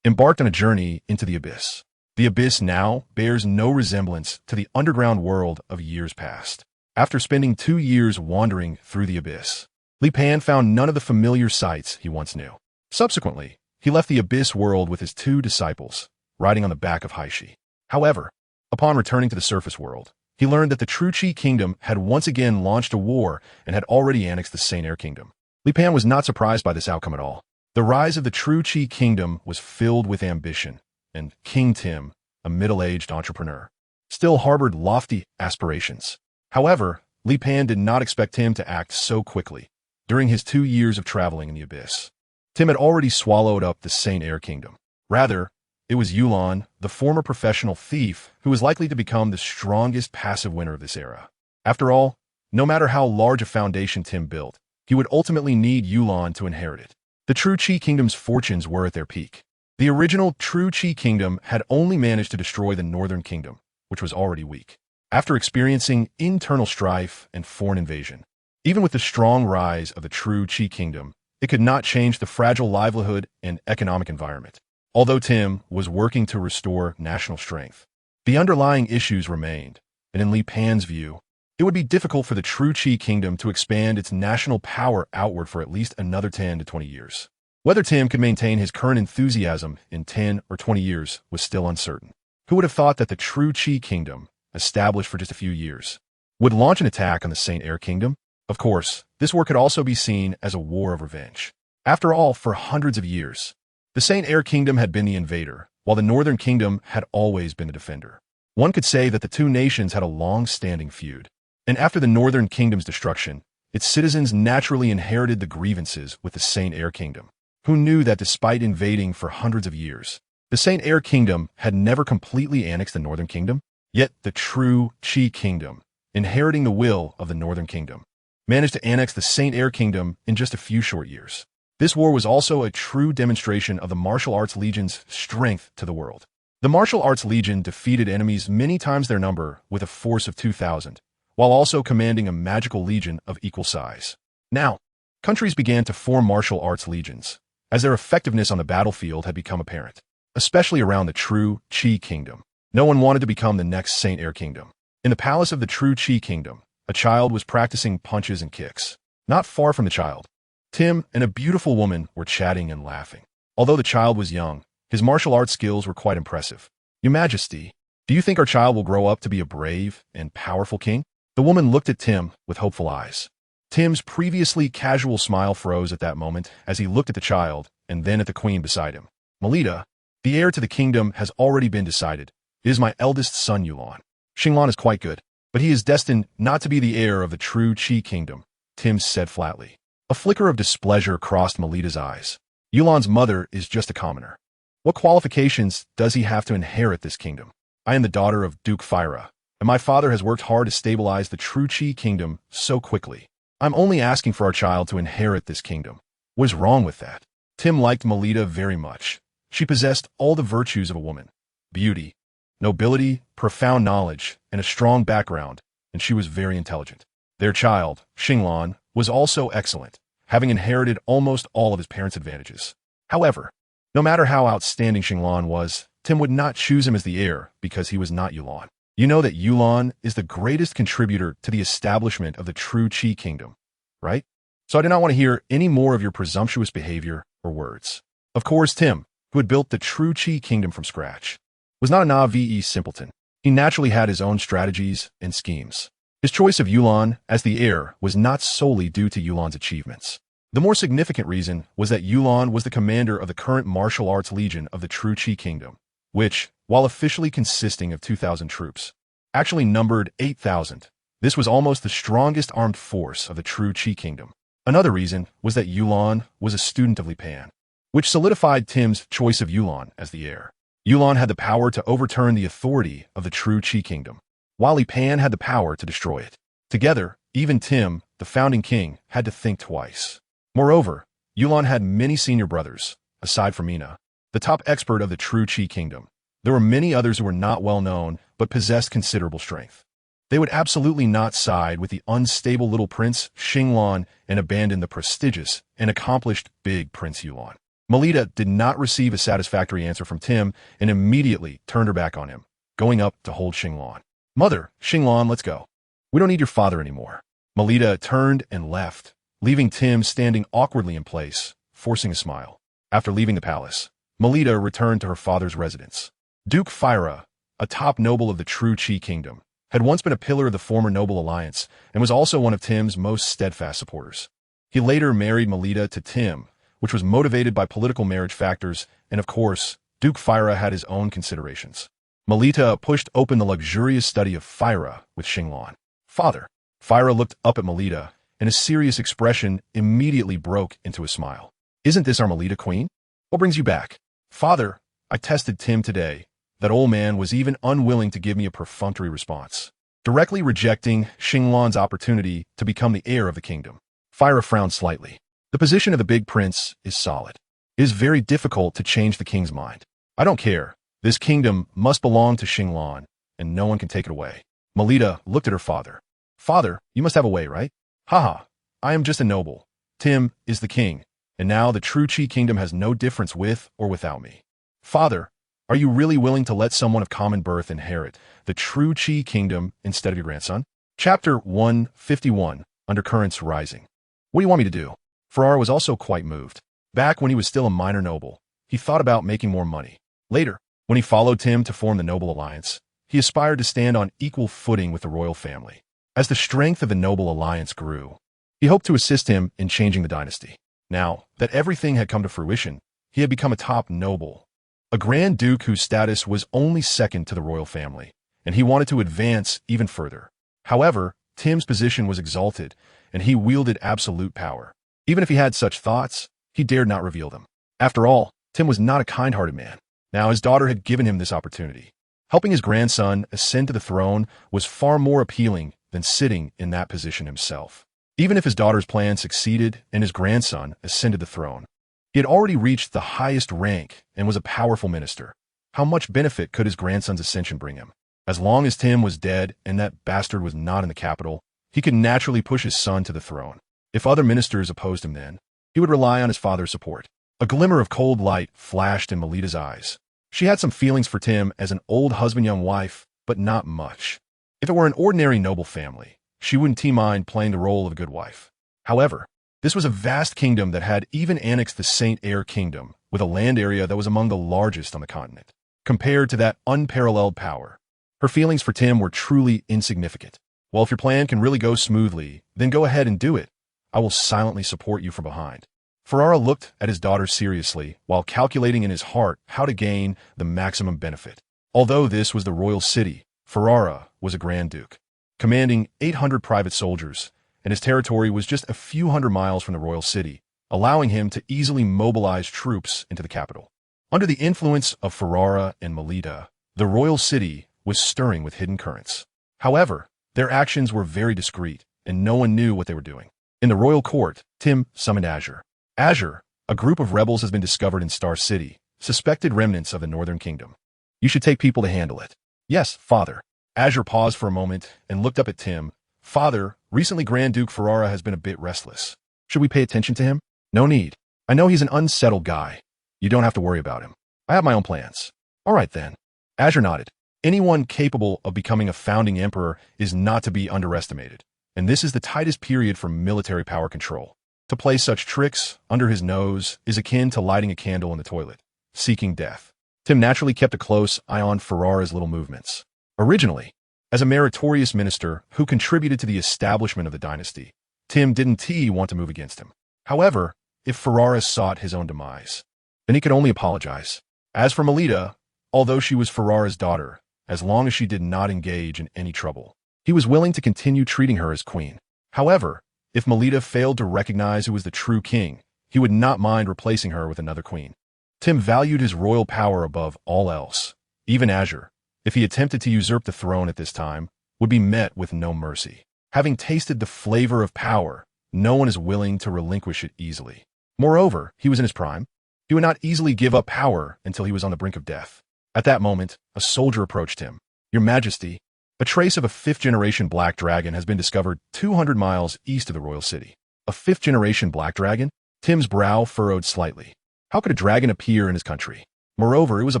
embarked on a journey into the Abyss. The Abyss now bears no resemblance to the underground world of years past. After spending 2 years wandering through the Abyss, Li Pan found none of the familiar sights he once knew. Subsequently, he left the Abyss world with his 2 disciples, riding on the back of Haishi. However, upon returning to the surface world, he learned that the True Qi Kingdom had once again launched a war and had already annexed the Saint Air Kingdom. Li Pan was not surprised by this outcome at all. The rise of the True Qi Kingdom was filled with ambition, and King Tim, a middle-aged entrepreneur, still harbored lofty aspirations. However, Li Pan did not expect Tim to act so quickly. During his 2 years of traveling in the Abyss, Tim had already swallowed up the Saint Air Kingdom. Rather, it was Yulan, the former professional thief, who was likely to become the strongest passive winner of this era. After all, no matter how large a foundation Tim built, he would ultimately need Yulan to inherit it. The True Qi Kingdom's fortunes were at their peak. The original True Qi Kingdom had only managed to destroy the Northern Kingdom, which was already weak, after experiencing internal strife and foreign invasion. Even with the strong rise of the True Qi Kingdom, it could not change the fragile livelihood and economic environment. Although Tim was working to restore national strength, the underlying issues remained, and in Li Pan's view, it would be difficult for the True Qi Kingdom to expand its national power outward for at least another 10 to 20 years. Whether Tim could maintain his current enthusiasm in 10 or 20 years was still uncertain. Who would have thought that the True Qi Kingdom, established for just a few years, would launch an attack on the Saint Air Kingdom? Of course, this war could also be seen as a war of revenge. After all, for hundreds of years, the Saint Air Kingdom had been the invader, while the Northern Kingdom had always been the defender. One could say that the 2 nations had a long-standing feud, and after the Northern Kingdom's destruction, its citizens naturally inherited the grievances with the Saint Air Kingdom. Who knew that despite invading for hundreds of years, the Saint Air Kingdom had never completely annexed the Northern Kingdom? Yet the True Qi Kingdom, inheriting the will of the Northern Kingdom, managed to annex the Saint Air Kingdom in just a few short years. This war was also a true demonstration of the Martial Arts Legion's strength to the world. The Martial Arts Legion defeated enemies many times their number with a force of 2,000, while also commanding a magical legion of equal size. Now, countries began to form martial arts legions, as their effectiveness on the battlefield had become apparent, especially around the True Qi Kingdom. No one wanted to become the next Saint Air Kingdom. In the palace of the True Qi Kingdom, a child was practicing punches and kicks. Not far from the child, Tim and a beautiful woman were chatting and laughing. Although the child was young, his martial arts skills were quite impressive. Your Majesty, do you think our child will grow up to be a brave and powerful king? The woman looked at Tim with hopeful eyes. Tim's previously casual smile froze at that moment as he looked at the child and then at the queen beside him. Melita, the heir to the kingdom has already been decided. It is my eldest son, Yulan. Xinglan is quite good, but he is destined not to be the heir of the True Qi Kingdom, Tim said flatly. A flicker of displeasure crossed Melita's eyes. Yulan's mother is just a commoner. What qualifications does he have to inherit this kingdom? I am the daughter of Duke Phyra, and my father has worked hard to stabilize the True Qi Kingdom so quickly. I'm only asking for our child to inherit this kingdom. What is wrong with that? Tim liked Melita very much. She possessed all the virtues of a woman: beauty, nobility, profound knowledge, and a strong background, and she was very intelligent. Their child, Xinglan, was also excellent, having inherited almost all of his parents' advantages. However, no matter how outstanding Xinglan was, Tim would not choose him as the heir because he was not Yulan. You know that Yulan is the greatest contributor to the establishment of the true Qi kingdom, right? So I do not want to hear any more of your presumptuous behavior or words. Of course, Tim, who had built the true Qi kingdom from scratch, was not a naive simpleton. He naturally had his own strategies and schemes. His choice of Yulan as the heir was not solely due to Yulan's achievements. The more significant reason was that Yulan was the commander of the current martial arts legion of the true Qi kingdom, which, while officially consisting of 2,000 troops, actually numbered 8,000. This was almost the strongest armed force of the true Qi kingdom. Another reason was that Yulan was a student of Li Pan, which solidified Tim's choice of Yulan as the heir. Yulan had the power to overturn the authority of the true Qi kingdom, while Li Pan had the power to destroy it. Together, even Tim, the founding king, had to think twice. Moreover, Yulan had many senior brothers, aside from Mina, the top expert of the true Qi kingdom. There were many others who were not well known, but possessed considerable strength. They would absolutely not side with the unstable little prince Xinglan and abandon the prestigious and accomplished big Prince Yulan. Melita did not receive a satisfactory answer from Tim and immediately turned her back on him, going up to hold Xinglan. Mother, Xinglan, let's go. We don't need your father anymore. Melita turned and left, leaving Tim standing awkwardly in place, forcing a smile. After leaving the palace, Melita returned to her father's residence. Duke Phyra, a top noble of the true Qi kingdom, had once been a pillar of the former noble alliance and was also one of Tim's most steadfast supporters. He later married Melita to Tim, which was motivated by political marriage factors, and of course, Duke Phyra had his own considerations. Melita pushed open the luxurious study of Phyra with Xinglan. Father. Phyra looked up at Melita, and a serious expression immediately broke into a smile. Isn't this our Melita queen? What brings you back? Father, I tested Tim today. That old man was even unwilling to give me a perfunctory response, directly rejecting Xinglan's opportunity to become the heir of the kingdom. Phyra frowned slightly. The position of the big prince is solid. It is very difficult to change the king's mind. I don't care. This kingdom must belong to Xinglan, and no one can take it away. Melita looked at her father. Father, you must have a way, right? Haha, I am just a noble. Tim is the king, and now the true Qi kingdom has no difference with or without me. Father, are you really willing to let someone of common birth inherit the true Qi kingdom instead of your grandson? Chapter 151, Undercurrents Rising. What do you want me to do? Ferrara was also quite moved. Back when he was still a minor noble, he thought about making more money. Later, when he followed Tim to form the noble alliance, he aspired to stand on equal footing with the royal family. As the strength of the noble alliance grew, he hoped to assist him in changing the dynasty. Now that everything had come to fruition, he had become a top noble, a Grand Duke whose status was only second to the royal family, and he wanted to advance even further. However, Tim's position was exalted, and he wielded absolute power. Even if he had such thoughts, he dared not reveal them. After all, Tim was not a kind-hearted man. Now his daughter had given him this opportunity. Helping his grandson ascend to the throne was far more appealing than sitting in that position himself. Even if his daughter's plan succeeded and his grandson ascended the throne, he had already reached the highest rank and was a powerful minister. How much benefit could his grandson's ascension bring him? As long as Tim was dead and that bastard was not in the capital, he could naturally push his son to the throne. If other ministers opposed him then, he would rely on his father's support. A glimmer of cold light flashed in Melita's eyes. She had some feelings for Tim as an old husband, young wife, but not much. If it were an ordinary noble family, she wouldn't mind playing the role of a good wife. However, this was a vast kingdom that had even annexed the Saint Air Kingdom, with a land area that was among the largest on the continent. Compared to that unparalleled power, her feelings for Tim were truly insignificant. Well, if your plan can really go smoothly, then go ahead and do it. I will silently support you from behind. Ferrara looked at his daughter seriously while calculating in his heart how to gain the maximum benefit. Although this was the royal city, Ferrara was a Grand Duke, commanding 800 private soldiers, and his territory was just a few hundred miles from the royal city, allowing him to easily mobilize troops into the capital. Under the influence of Ferrara and Melita, the royal city was stirring with hidden currents. However, their actions were very discreet, and no one knew what they were doing. In the royal court, Tim summoned Azure. Azure, a group of rebels has been discovered in Star City, suspected remnants of the Northern Kingdom. You should take people to handle it. Yes, father. Azure paused for a moment and looked up at Tim, Father, recently Grand Duke Ferrara has been a bit restless. Should we pay attention to him? No need. I know he's an unsettled guy. You don't have to worry about him. I have my own plans. All right then. Azure nodded. Anyone capable of becoming a founding emperor is not to be underestimated, and this is the tightest period for military power control. To play such tricks under his nose is akin to lighting a candle in the toilet, seeking death. Tim naturally kept a close eye on Ferrara's little movements. Originally, as a meritorious minister who contributed to the establishment of the dynasty, Tim didn't want to move against him. However, if Ferrara sought his own demise, then he could only apologize. As for Melita, although she was Ferrara's daughter, as long as she did not engage in any trouble, he was willing to continue treating her as queen. However, if Melita failed to recognize who was the true king, he would not mind replacing her with another queen. Tim valued his royal power above all else. Even Azure, if he attempted to usurp the throne at this time, would be met with no mercy. Having tasted the flavor of power, no one is willing to relinquish it easily. Moreover, he was in his prime. He would not easily give up power until he was on the brink of death. At that moment, a soldier approached him. Your Majesty, a trace of a fifth-generation black dragon has been discovered 200 miles east of the royal city. A fifth-generation black dragon? Tim's brow furrowed slightly. How could a dragon appear in his country? Moreover, it was a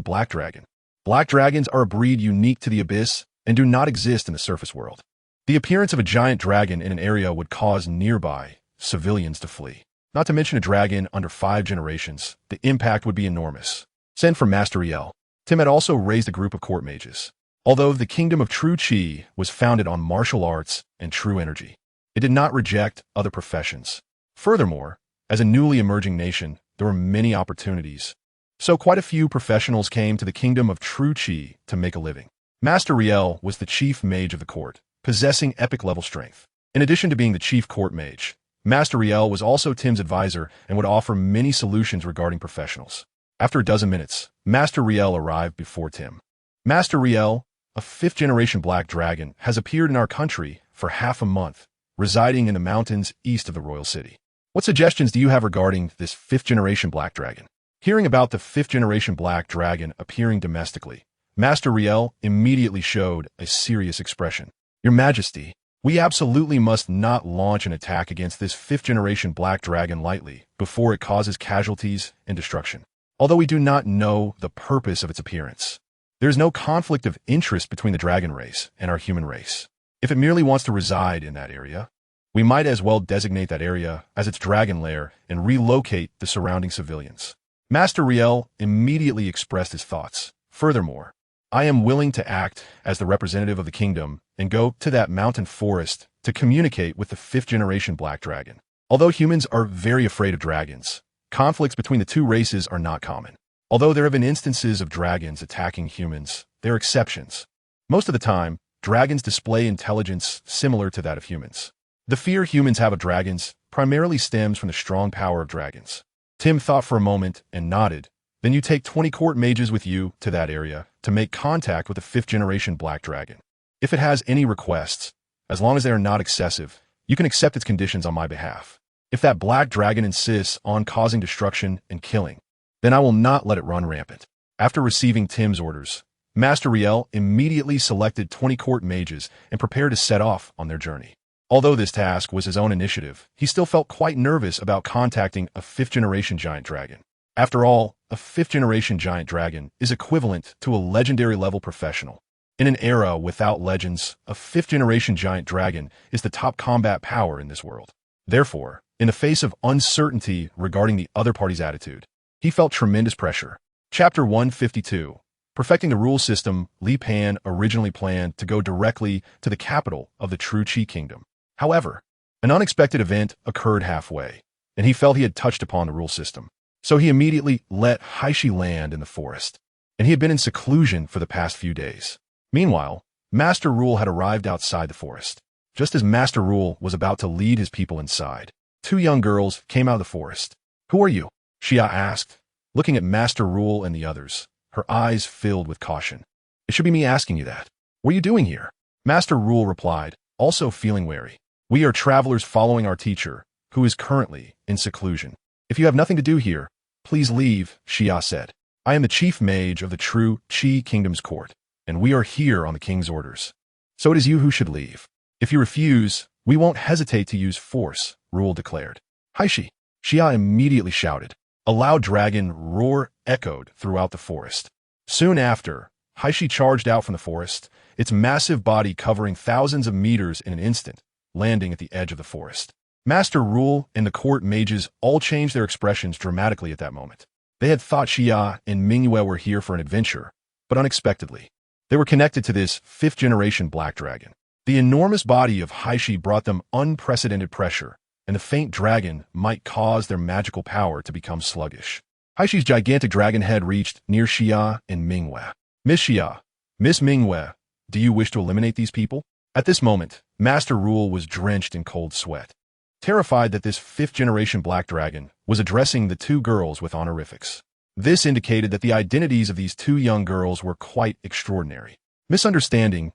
black dragon. Black dragons are a breed unique to the abyss and do not exist in the surface world. The appearance of a giant dragon in an area would cause nearby civilians to flee. Not to mention a dragon under 5 generations, the impact would be enormous. Send for Master Riel. Tim had also raised a group of court mages. Although the kingdom of true Qi was founded on martial arts and true energy, it did not reject other professions. Furthermore, as a newly emerging nation, there were many opportunities. So quite a few professionals came to the kingdom of true Qi to make a living. Master Riel was the chief mage of the court, possessing epic-level strength. In addition to being the chief court mage, Master Riel was also Tim's advisor and would offer many solutions regarding professionals. After a dozen minutes, Master Riel arrived before Tim. Master Riel, a fifth-generation black dragon, has appeared in our country for half a month, residing in the mountains east of the royal city. What suggestions do you have regarding this fifth-generation black dragon? Hearing about the fifth-generation black dragon appearing domestically, Master Riel immediately showed a serious expression. Your Majesty, we absolutely must not launch an attack against this fifth-generation black dragon lightly before it causes casualties and destruction. Although we do not know the purpose of its appearance, there is no conflict of interest between the dragon race and our human race. If it merely wants to reside in that area, we might as well designate that area as its dragon lair and relocate the surrounding civilians. Master Riel immediately expressed his thoughts. Furthermore, I am willing to act as the representative of the kingdom and go to that mountain forest to communicate with the fifth-generation black dragon. Although humans are very afraid of dragons, conflicts between the two races are not common. Although there have been instances of dragons attacking humans, there are exceptions. Most of the time, dragons display intelligence similar to that of humans. The fear humans have of dragons primarily stems from the strong power of dragons. Tim thought for a moment and nodded. Then you take 20 court mages with you to that area to make contact with the fifth-generation black dragon. If it has any requests, as long as they are not excessive, you can accept its conditions on my behalf. If that black dragon insists on causing destruction and killing, then I will not let it run rampant. After receiving Tim's orders, Master Riel immediately selected 20 court mages and prepared to set off on their journey. Although this task was his own initiative, he still felt quite nervous about contacting a fifth-generation giant dragon. After all, a fifth-generation giant dragon is equivalent to a legendary-level professional. In an era without legends, a fifth-generation giant dragon is the top combat power in this world. Therefore, in the face of uncertainty regarding the other party's attitude, he felt tremendous pressure. Chapter 152. Perfecting the rule system, Li Pan originally planned to go directly to the capital of the true Qi kingdom. However, an unexpected event occurred halfway, and he felt he had touched upon the rule system. So he immediately let Haishi land in the forest, and he had been in seclusion for the past few days. Meanwhile, Master Rule had arrived outside the forest. Just as Master Rule was about to lead his people inside, 2 young girls came out of the forest. Who are you? Xia asked, looking at Master Rule and the others, her eyes filled with caution. It should be me asking you that. What are you doing here? Master Rule replied, also feeling wary. We are travelers following our teacher, who is currently in seclusion. If you have nothing to do here, please leave, Xia said. I am the chief mage of the true Qi kingdom's court, and we are here on the king's orders. So it is you who should leave. If you refuse, we won't hesitate to use force, Rule declared. Haishi! Xia immediately shouted. A loud dragon roar echoed throughout the forest. Soon after, Haishi charged out from the forest, its massive body covering thousands of meters in an instant, landing at the edge of the forest. Master Rule and the court mages all changed their expressions dramatically at that moment. They had thought Xia and Mingyue were here for an adventure, but unexpectedly, they were connected to this fifth-generation black dragon. The enormous body of Haishi brought them unprecedented pressure, and the faint dragon might cause their magical power to become sluggish. Haishi's gigantic dragon head reached near Xia and Mingyue. Miss Xia, Miss Mingyue, do you wish to eliminate these people? At this moment, Master Rule was drenched in cold sweat. Terrified that this fifth-generation black dragon was addressing the two girls with honorifics. This indicated that the identities of these two young girls were quite extraordinary. Misunderstanding.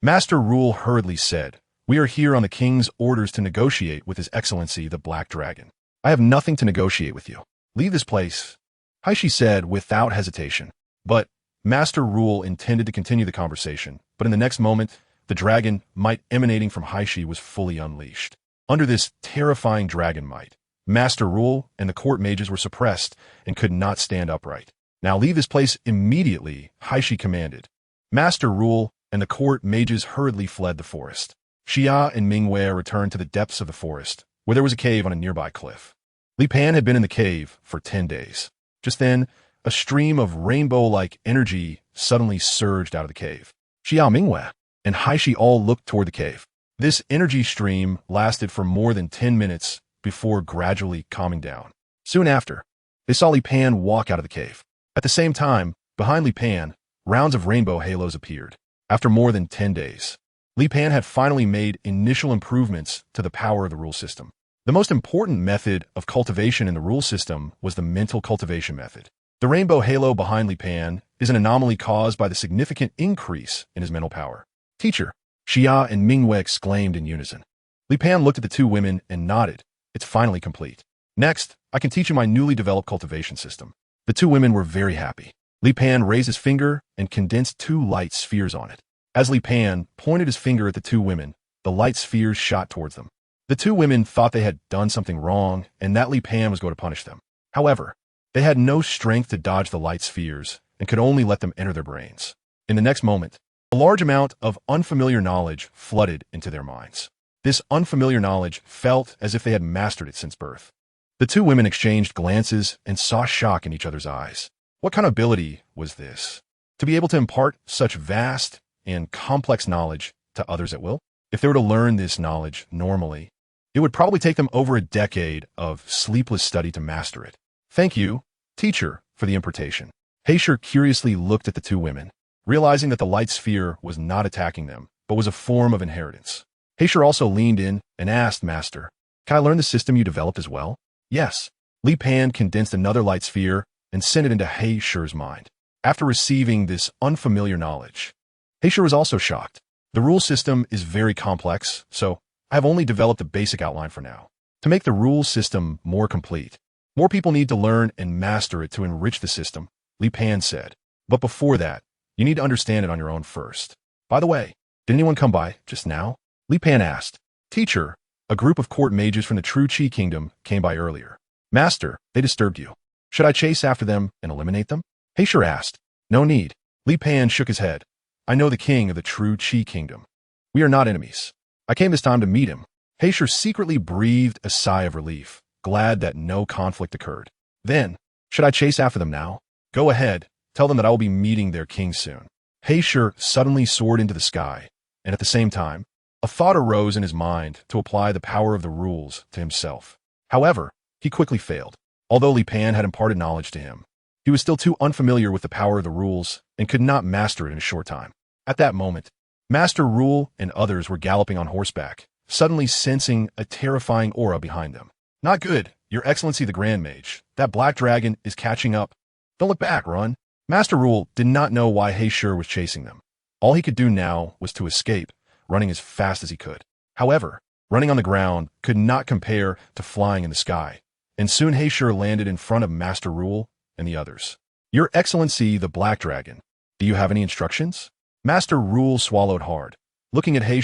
Master Rule hurriedly said, "We are here on the king's orders to negotiate with His Excellency the Black Dragon. I have nothing to negotiate with you. Leave this place," Haishi said without hesitation. But Master Rule intended to continue the conversation, but in the next moment, the dragon might emanating from Haishi was fully unleashed. Under this terrifying dragon might, Master Rule and the court mages were suppressed and could not stand upright. "Now leave this place immediately," Haishi commanded. Master Rule and the court mages hurriedly fled the forest. Xia and Mingyue returned to the depths of the forest, where there was a cave on a nearby cliff. Li Pan had been in the cave for 10 days. Just then, a stream of rainbow-like energy suddenly surged out of the cave. Xia, Mingyue, and Haishi all looked toward the cave. This energy stream lasted for more than 10 minutes before gradually calming down. Soon after, they saw Li Pan walk out of the cave. At the same time, behind Li Pan, rounds of rainbow halos appeared. After more than 10 days, Li Pan had finally made initial improvements to the power of the rule system. The most important method of cultivation in the rule system was the mental cultivation method. The rainbow halo behind Li Pan is an anomaly caused by the significant increase in his mental power. "Teacher," Xia and Mingyue exclaimed in unison. Li Pan looked at the two women and nodded. "It's finally complete. Next, I can teach you my newly developed cultivation system." The two women were very happy. Li Pan raised his finger and condensed 2 light spheres on it. As Li Pan pointed his finger at the two women, the light spheres shot towards them. The two women thought they had done something wrong and that Li Pan was going to punish them. However, they had no strength to dodge the light spheres and could only let them enter their brains. In the next moment, a large amount of unfamiliar knowledge flooded into their minds. This unfamiliar knowledge felt as if they had mastered it since birth. The two women exchanged glances and saw shock in each other's eyes. What kind of ability was this? To be able to impart such vast and complex knowledge to others at will? If they were to learn this knowledge normally, it would probably take them over a decade of sleepless study to master it. "Thank you, teacher, for the impartation." Haisher curiously looked at the two women, realizing that the light sphere was not attacking them, but was a form of inheritance. Haisher also leaned in and asked, "Master, can I learn the system you developed as well?" "Yes." Li Pan condensed another light sphere and sent it into Haisher's mind. After receiving this unfamiliar knowledge, Haisher was also shocked. "The rule system is very complex, so I have only developed a basic outline for now. To make the rule system more complete, more people need to learn and master it to enrich the system," Li Pan said. "But before that, you need to understand it on your own first. By the way, did anyone come by just now?" Li Pan asked. "Teacher, a group of court mages from the True Qi Kingdom came by earlier." "Master, they disturbed you. Should I chase after them and eliminate them?" Haisher asked. "No need." Li Pan shook his head. "I know the king of the True Qi Kingdom. We are not enemies. I came this time to meet him." Haisher secretly breathed a sigh of relief, glad that no conflict occurred. "Then, should I chase after them now?" "Go ahead. Tell them that I will be meeting their king soon." Haisher suddenly soared into the sky, and at the same time, a thought arose in his mind to apply the power of the rules to himself. However, he quickly failed. Although Li Pan had imparted knowledge to him, he was still too unfamiliar with the power of the rules and could not master it in a short time. At that moment, Master Rule and others were galloping on horseback, suddenly sensing a terrifying aura behind them. "Not good, Your Excellency the Grand Mage. That black dragon is catching up. Don't look back, run." Master Rule did not know why Haisher was chasing them. All he could do now was to escape, running as fast as he could. However, running on the ground could not compare to flying in the sky, and soon Haisher landed in front of Master Rule and the others. "Your Excellency the Black Dragon, do you have any instructions?" Master Rule swallowed hard. looking at He,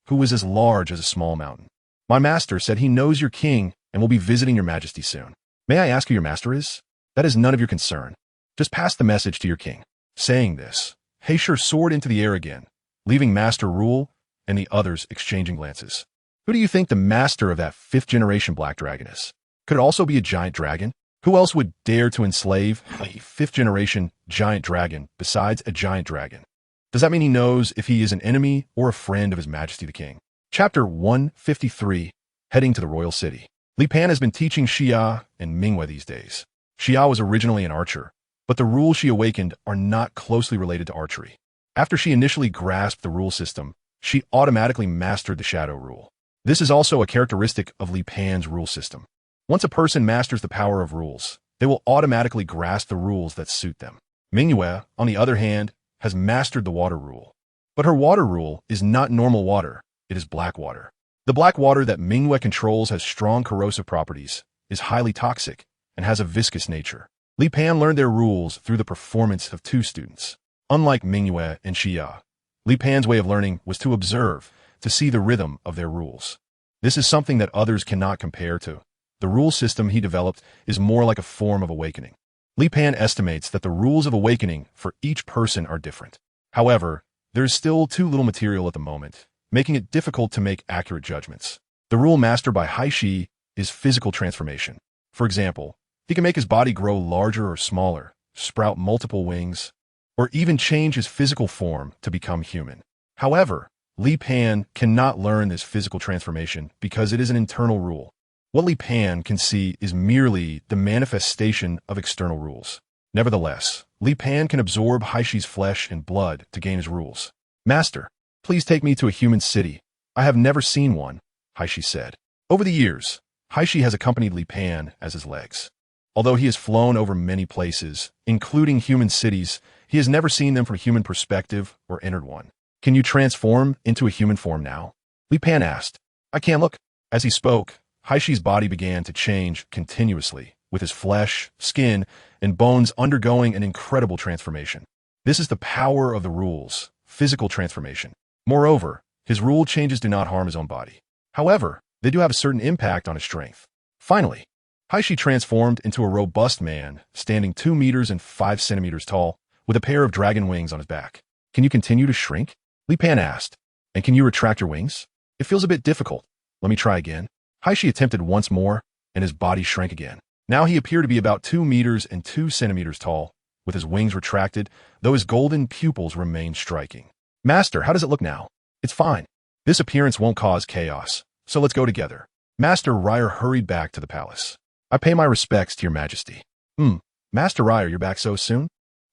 who was as large as a small mountain. My master said he knows your king and will be visiting your majesty soon. May I ask who your master is? That is none of your concern. Just pass the message to your king. Saying this, He soared into the air again, leaving Master rule and the others exchanging glances. Who do you think the master of that fifth-generation black dragon is? Could it also be a giant dragon? Who else would dare to enslave a fifth-generation giant dragon besides a giant dragon? Does that mean he knows if he is an enemy or a friend of His Majesty the King? Chapter 153, Heading to the Royal City. Li Pan has been teaching Xia and Mingwei these days. Xia was originally an archer, but the rules she awakened are not closely related to archery. After she initially grasped the rule system, she automatically mastered the shadow rule. This is also a characteristic of Li Pan's rule system. Once a person masters the power of rules, they will automatically grasp the rules that suit them. Mingwei, on the other hand, has mastered the water rule. But her water rule is not normal water, it is black water. The black water that Mingwei controls has strong corrosive properties, is highly toxic, and has a viscous nature. Li Pan learned their rules through the performance of two students. Unlike Mingwei and Xia, Li Pan's way of learning was to observe, to see the rhythm of their rules. This is something that others cannot compare to. The rule system he developed is more like a form of awakening. Li Pan estimates that the rules of awakening for each person are different. However, there is still too little material at the moment, making it difficult to make accurate judgments. The rule mastered by He is physical transformation. For example, he can make his body grow larger or smaller, sprout multiple wings, or even change his physical form to become human. However, Li Pan cannot learn this physical transformation because it is an internal rule. What Li Pan can see is merely the manifestation of external rules. Nevertheless, Li Pan can absorb Heishi's flesh and blood to gain his rules. Master, please take me to a human city. I have never seen one, Heishi said. Over the years, Heishi has accompanied Li Pan as his legs. Although he has flown over many places, including human cities, he has never seen them from a human perspective or entered one. Can you transform into a human form now? Li Pan asked. I can't look. As he spoke, Heishi's body began to change continuously, with his flesh, skin, and bones undergoing an incredible transformation. This is the power of the rules, physical transformation. Moreover, his rule changes do not harm his own body. However, they do have a certain impact on his strength. Finally, Heishi transformed into a robust man, standing 2 meters and 5 centimeters tall, with a pair of dragon wings on his back. Can you continue to shrink? Li Pan asked. And can you retract your wings? It feels a bit difficult. Let me try again. Heishi attempted once more, and his body shrank again. Now he appeared to be about 2 meters and 2 centimeters tall, with his wings retracted, though his golden pupils remained striking. Master, how does it look now? It's fine. This appearance won't cause chaos, so let's go together. Master Ryer hurried back to the palace. I pay my respects to your majesty. Master Ryer, you're back so soon?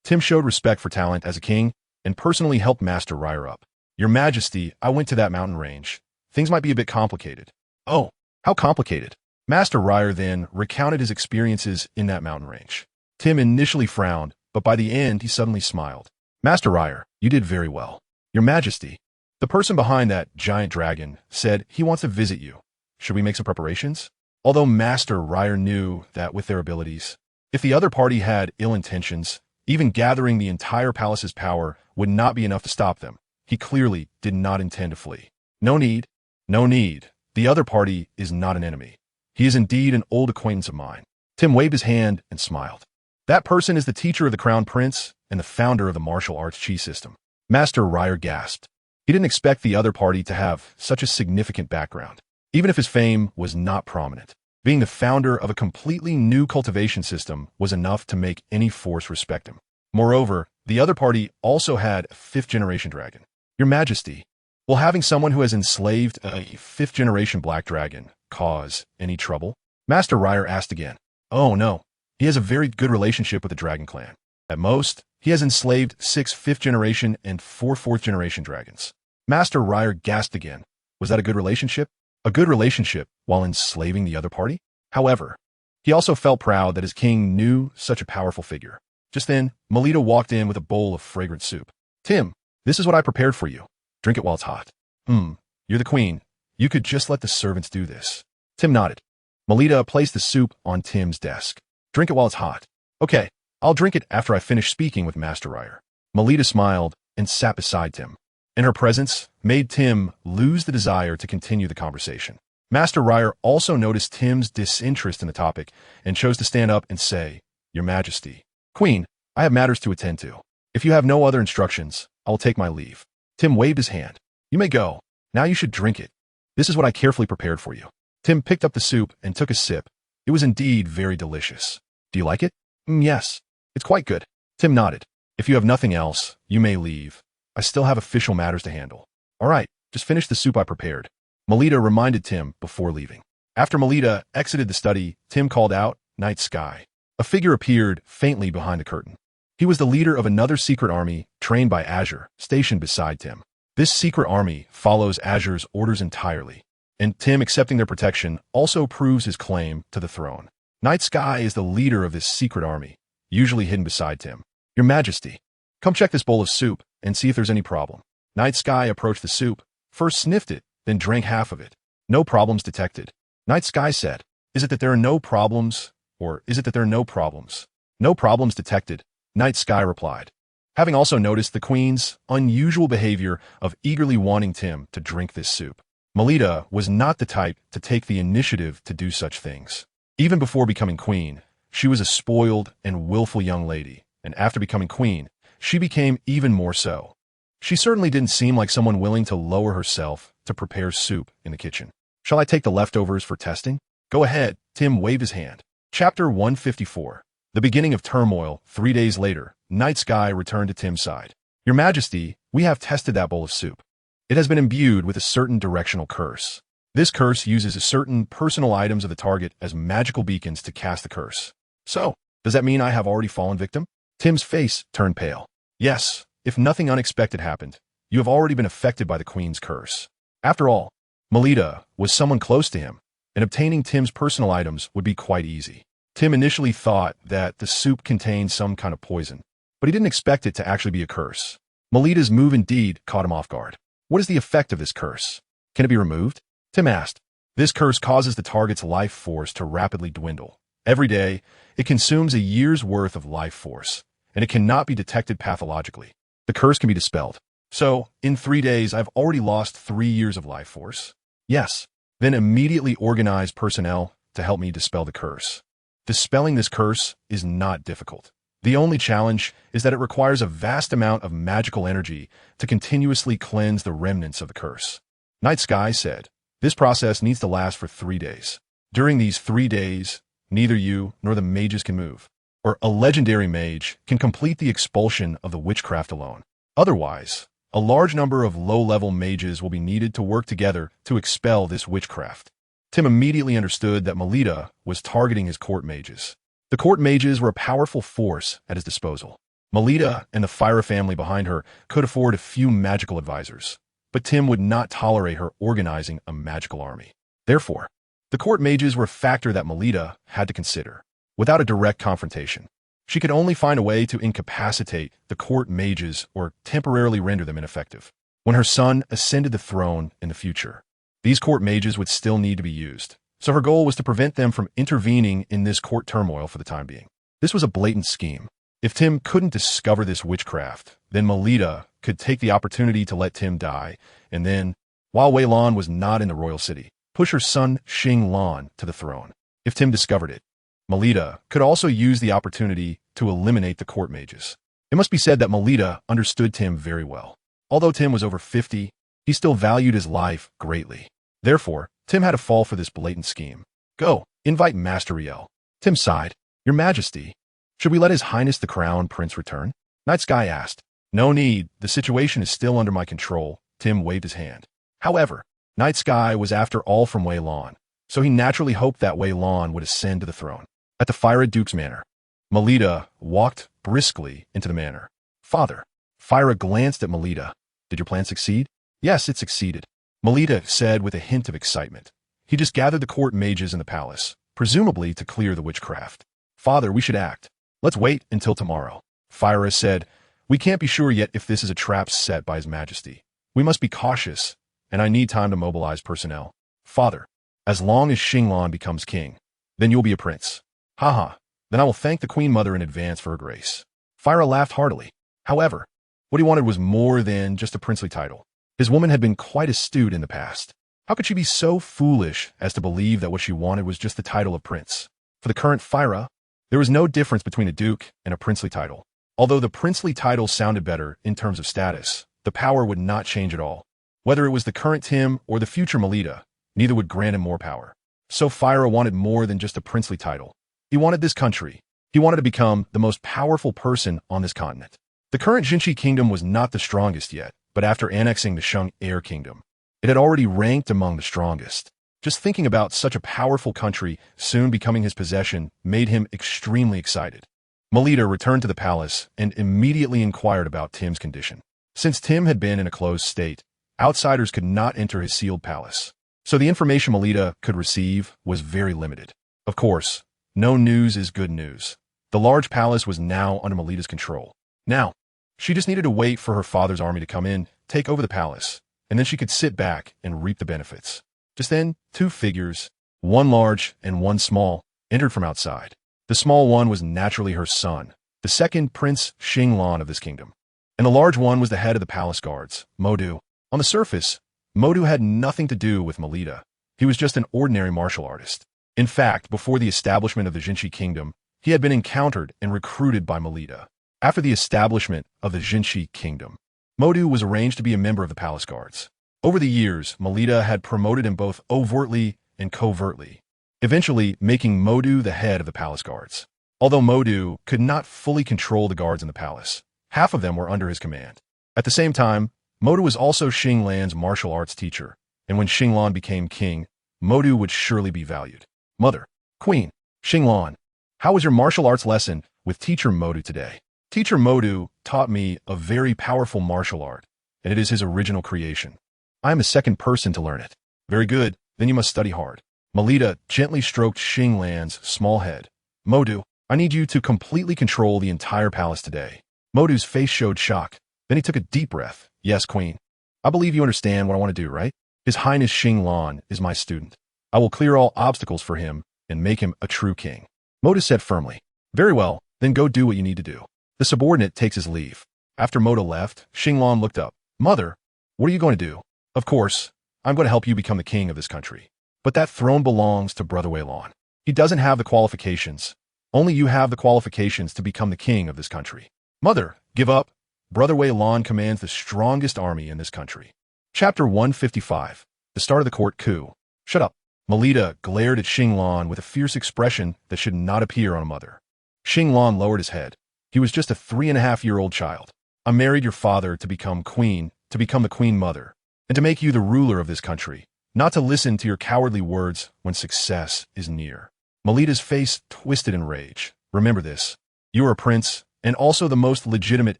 Tim showed respect for talent as a king and personally helped Master Ryer up. Your majesty, I went to that mountain range. Things might be a bit complicated. Oh, how complicated? Master Ryer then recounted his experiences in that mountain range. Tim initially frowned, but by the end he suddenly smiled. Master Ryer, you did very well. Your majesty, the person behind that giant dragon said he wants to visit you. Should we make some preparations? Although Master Ryer knew that with their abilities, if the other party had ill intentions, even gathering the entire palace's power would not be enough to stop them. He clearly did not intend to flee. No need. No need. The other party is not an enemy. He is indeed an old acquaintance of mine. Tim waved his hand and smiled. That person is the teacher of the Crown Prince and the founder of the martial arts chi system. Master Ryer gasped. He didn't expect the other party to have such a significant background, even if his fame was not prominent. Being the founder of a completely new cultivation system was enough to make any force respect him. Moreover, the other party also had a 5th-generation dragon. Your Majesty, will having someone who has enslaved a 5th-generation black dragon cause any trouble? Master Ryer asked again. Oh no, he has a very good relationship with the dragon clan. At most, he has enslaved 6 5th-generation and 4 4th-generation dragons. Master Ryer gasped again. Was that a good relationship? A good relationship while enslaving the other party? However, he also felt proud that his king knew such a powerful figure. Just then, Melita walked in with a bowl of fragrant soup. Tim, this is what I prepared for you. Drink it while it's hot. You're the queen. You could just let the servants do this. Tim nodded. Melita placed the soup on Tim's desk. Drink it while it's hot. Okay, I'll drink it after I finish speaking with Master Ryer. Melita smiled and sat beside Tim. and her presence made Tim lose the desire to continue the conversation. Master Ryer also noticed Tim's disinterest in the topic and chose to stand up and say, "Your Majesty." "Queen, I have matters to attend to. If you have no other instructions, I will take my leave." Tim waved his hand. "You may go. Now you should drink it. This is what I carefully prepared for you." Tim picked up the soup and took a sip. It was indeed very delicious. "Do you like it?" Yes. It's quite good." Tim nodded. "If you have nothing else, you may leave. I still have official matters to handle." "All right, just finish the soup I prepared," Melita reminded Tim before leaving. After Melita exited the study, Tim called out, "Night sky." A figure appeared faintly behind the curtain. He was the leader of another secret army trained by Azure, stationed beside Tim. This secret army follows Azure's orders entirely, and Tim accepting their protection also proves his claim to the throne. Night Sky is the leader of this secret army, usually hidden beside Tim. "Your Majesty, come check this bowl of soup and see if there's any problem." Night Sky approached the soup, first sniffed it, then drank half of it. "No problems detected." Night Sky said, "Is it that there are no problems, or is it that there are no problems?" "No problems detected," Night Sky replied, having also noticed the Queen's unusual behavior of eagerly wanting Tim to drink this soup. Melita was not the type to take the initiative to do such things. Even before becoming queen, she was a spoiled and willful young lady, and after becoming queen, she became even more so. She certainly didn't seem like someone willing to lower herself to prepare soup in the kitchen. "Shall I take the leftovers for testing?" "Go ahead," Tim waved his hand. Chapter 154. The beginning of turmoil. 3 days later, Night Sky returned to Tim's side. "Your Majesty, we have tested that bowl of soup. It has been imbued with a certain directional curse. This curse uses certain personal items of the target as magical beacons to cast the curse." "So, does that mean I have already fallen victim?" Tim's face turned pale. "Yes, if nothing unexpected happened, you have already been affected by the Queen's curse." After all, Melita was someone close to him, and obtaining Tim's personal items would be quite easy. Tim initially thought that the soup contained some kind of poison, but he didn't expect it to actually be a curse. Melita's move indeed caught him off guard. "What is the effect of this curse? Can it be removed?" Tim asked. "This curse causes the target's life force to rapidly dwindle. Every day, it consumes a year's worth of life force, and it cannot be detected pathologically. The curse can be dispelled." "So, in 3 days, I've already lost 3 years of life force?" "Yes." "Then immediately organize personnel to help me dispel the curse." Dispelling this curse is not difficult. The only challenge is that it requires a vast amount of magical energy to continuously cleanse the remnants of the curse. Night Sky said, "This process needs to last for 3 days. During these 3 days, neither you nor the mages can move, or a legendary mage can complete the expulsion of the witchcraft alone. Otherwise, a large number of low-level mages will be needed to work together to expel this witchcraft." Tim immediately understood that Melita was targeting his court mages. The court mages were a powerful force at his disposal. Melita and the Fyra family behind her could afford a few magical advisors, but Tim would not tolerate her organizing a magical army. Therefore, the court mages were a factor that Melita had to consider. Without a direct confrontation, she could only find a way to incapacitate the court mages or temporarily render them ineffective. When her son ascended the throne in the future, these court mages would still need to be used, so her goal was to prevent them from intervening in this court turmoil for the time being. This was a blatant scheme. If Tim couldn't discover this witchcraft, then Melita could take the opportunity to let Tim die, and then, while Wei Lan was not in the royal city, push her son Xing Lan to the throne. If Tim discovered it, Melita could also use the opportunity to eliminate the court mages. It must be said that Melita understood Tim very well. Although Tim was over 50, he still valued his life greatly. Therefore, Tim had to fall for this blatant scheme. "Go, invite Master Riel." Tim sighed. "Your Majesty, should we let His Highness the Crown Prince return?" Night Sky asked. "No need, the situation is still under my control." Tim waved his hand. However, Night Sky was after all from Wei Lan, so he naturally hoped that Wei Lan would ascend to the throne. At the Fyra Duke's manor, Melita walked briskly into the manor. "Father." Fyra glanced at Melita. "Did your plan succeed?" "Yes, it succeeded," Melita said with a hint of excitement. "He just gathered the court mages in the palace, presumably to clear the witchcraft." "Father, we should act." "Let's wait until tomorrow." Fyra said, "We can't be sure yet if this is a trap set by His Majesty. We must be cautious, and I need time to mobilize personnel." "Father, as long as Xinglan becomes king, then you'll be a prince." "Haha, then I will thank the Queen Mother in advance for her grace." Fyra laughed heartily. However, What he wanted was more than just a princely title. His woman had been quite astute in the past. How could she be so foolish as to believe that what she wanted was just the title of prince? For the current Phyra, there was no difference between a duke and a princely title. Although the princely title sounded better in terms of status, the power would not change at all. Whether it was the current Tim or the future Melita, neither would grant him more power. So Phyra wanted more than just a princely title. He wanted this country. He wanted to become the most powerful person on this continent. The current Jinshi kingdom was not the strongest yet, but after annexing the Shang Air Kingdom, it had already ranked among the strongest. Just thinking about such a powerful country soon becoming his possession made him extremely excited. Melita returned to the palace and immediately inquired about Tim's condition. Since Tim had been in a closed state, outsiders could not enter his sealed palace. So the information Melita could receive was very limited. Of course, no news is good news. The large palace was now under Melita's control. Now, she just needed to wait for her father's army to come in, take over the palace, and then she could sit back and reap the benefits. Just then, two figures, one large and one small, entered from outside. The small one was naturally her son, the second Prince Xinglan of this kingdom. And the large one was the head of the palace guards, Modu. On the surface, Modu had nothing to do with Melita. He was just an ordinary martial artist. In fact, before the establishment of the Jinshi kingdom, he had been encountered and recruited by Melita. After the establishment of the Jinshi kingdom, Modu was arranged to be a member of the palace guards. Over the years, Melita had promoted him both overtly and covertly, eventually making Modu the head of the palace guards. Although Modu could not fully control the guards in the palace, half of them were under his command. At the same time, Modu was also Xinglan's martial arts teacher, and when Xinglan became king, Modu would surely be valued. Mother, Queen, Xinglan, how was your martial arts lesson with Teacher Modu today? Teacher Modu taught me a very powerful martial art, and it is his original creation. I am the second person to learn it. Very good, then you must study hard. Melita gently stroked Xinglan's small head. Modu, I need you to completely control the entire palace today. Modu's face showed shock. Then he took a deep breath. Yes, Queen. I believe you understand what I want to do, right? His Highness Xinglan is my student. I will clear all obstacles for him and make him a true king. Modu said firmly. Very well, then go do what you need to do. The subordinate takes his leave. After Modu left, Xinglan looked up. Mother, what are you going to do? Of course, I'm going to help you become the king of this country. But that throne belongs to Brother Weilan. He doesn't have the qualifications. Only you have the qualifications to become the king of this country. Mother, give up. Brother Weilan commands the strongest army in this country. Chapter 155. The start of the court coup. Shut up. Melita glared at Xinglan with a fierce expression that should not appear on a mother. Xinglan lowered his head. He was just a 3.5-year-old child. I married your father to become queen, to become the queen mother, and to make you the ruler of this country, not to listen to your cowardly words when success is near. Melita's face twisted in rage. Remember this. You are a prince, and also the most legitimate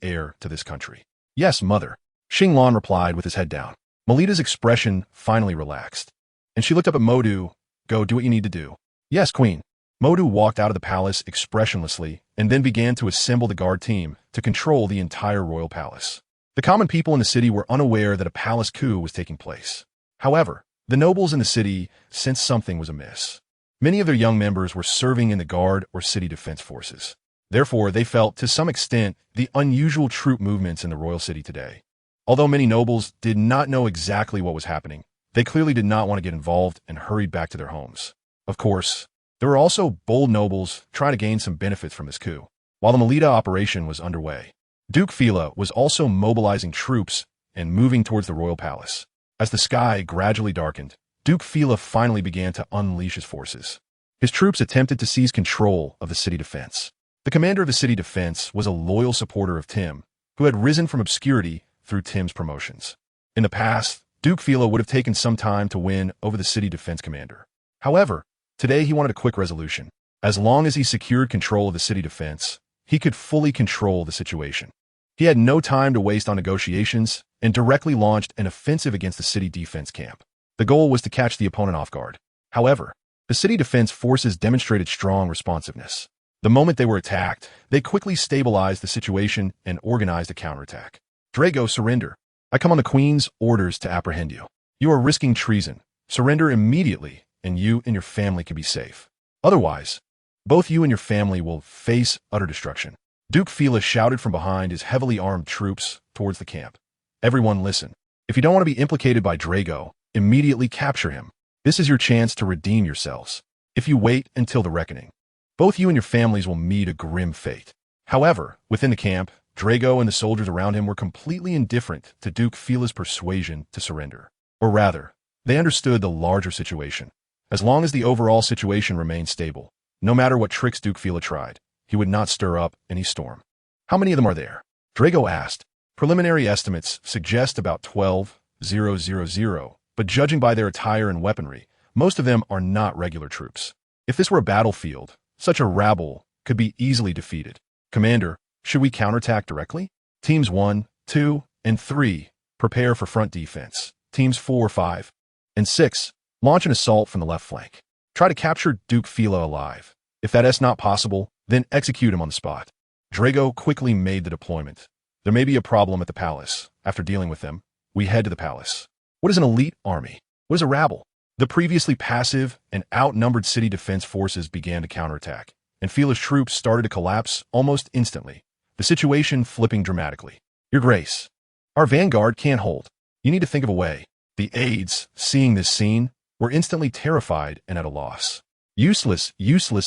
heir to this country. Yes, mother. Xinglan replied with his head down. Melita's expression finally relaxed, and she looked up at Modu. Go do what you need to do. Yes, queen. Modu walked out of the palace expressionlessly and then began to assemble the guard team to control the entire royal palace. The common people in the city were unaware that a palace coup was taking place. However, the nobles in the city sensed something was amiss. Many of their young members were serving in the guard or city defense forces. Therefore, they felt, to some extent, the unusual troop movements in the royal city today. Although many nobles did not know exactly what was happening, they clearly did not want to get involved and hurried back to their homes. Of course, there were also bold nobles trying to gain some benefits from this coup. While the Melita operation was underway, Duke Phila was also mobilizing troops and moving towards the royal palace. As the sky gradually darkened, Duke Phila finally began to unleash his forces. His troops attempted to seize control of the city defense. The commander of the city defense was a loyal supporter of Tim, who had risen from obscurity through Tim's promotions. In the past, Duke Phila would have taken some time to win over the city defense commander. However, today he wanted a quick resolution. As long as he secured control of the city defense, he could fully control the situation. He had no time to waste on negotiations and directly launched an offensive against the city defense camp. The goal was to catch the opponent off guard. However, the city defense forces demonstrated strong responsiveness. The moment they were attacked, they quickly stabilized the situation and organized a counterattack. Drago, surrender. I come on the Queen's orders to apprehend you. You are risking treason. Surrender immediately, and you and your family can be safe. Otherwise, both you and your family will face utter destruction. Duke Fila shouted from behind his heavily armed troops towards the camp. Everyone listen. If you don't want to be implicated by Drago, immediately capture him. This is your chance to redeem yourselves. If you wait until the reckoning, both you and your families will meet a grim fate. However, within the camp, Drago and the soldiers around him were completely indifferent to Duke Fila's persuasion to surrender. Or rather, they understood the larger situation. As long as the overall situation remained stable, no matter what tricks Duke Fila tried, he would not stir up any storm. How many of them are there? Drago asked. Preliminary estimates suggest about 12,000, but judging by their attire and weaponry, most of them are not regular troops. If this were a battlefield, such a rabble could be easily defeated. Commander, should we counterattack directly? Teams 1, 2, and 3 prepare for front defense. Teams 4, 5, and 6 launch an assault from the left flank. Try to capture Duke Fila alive. If that is not possible, then execute him on the spot. Drago quickly made the deployment. There may be a problem at the palace. After dealing with them, we head to the palace. What is an elite army? What is a rabble? The previously passive and outnumbered city defense forces began to counterattack, and Fila's troops started to collapse almost instantly, the situation flipping dramatically. Your Grace, our vanguard can't hold. You need to think of a way. The aides, seeing this scene, were instantly terrified and at a loss. Useless,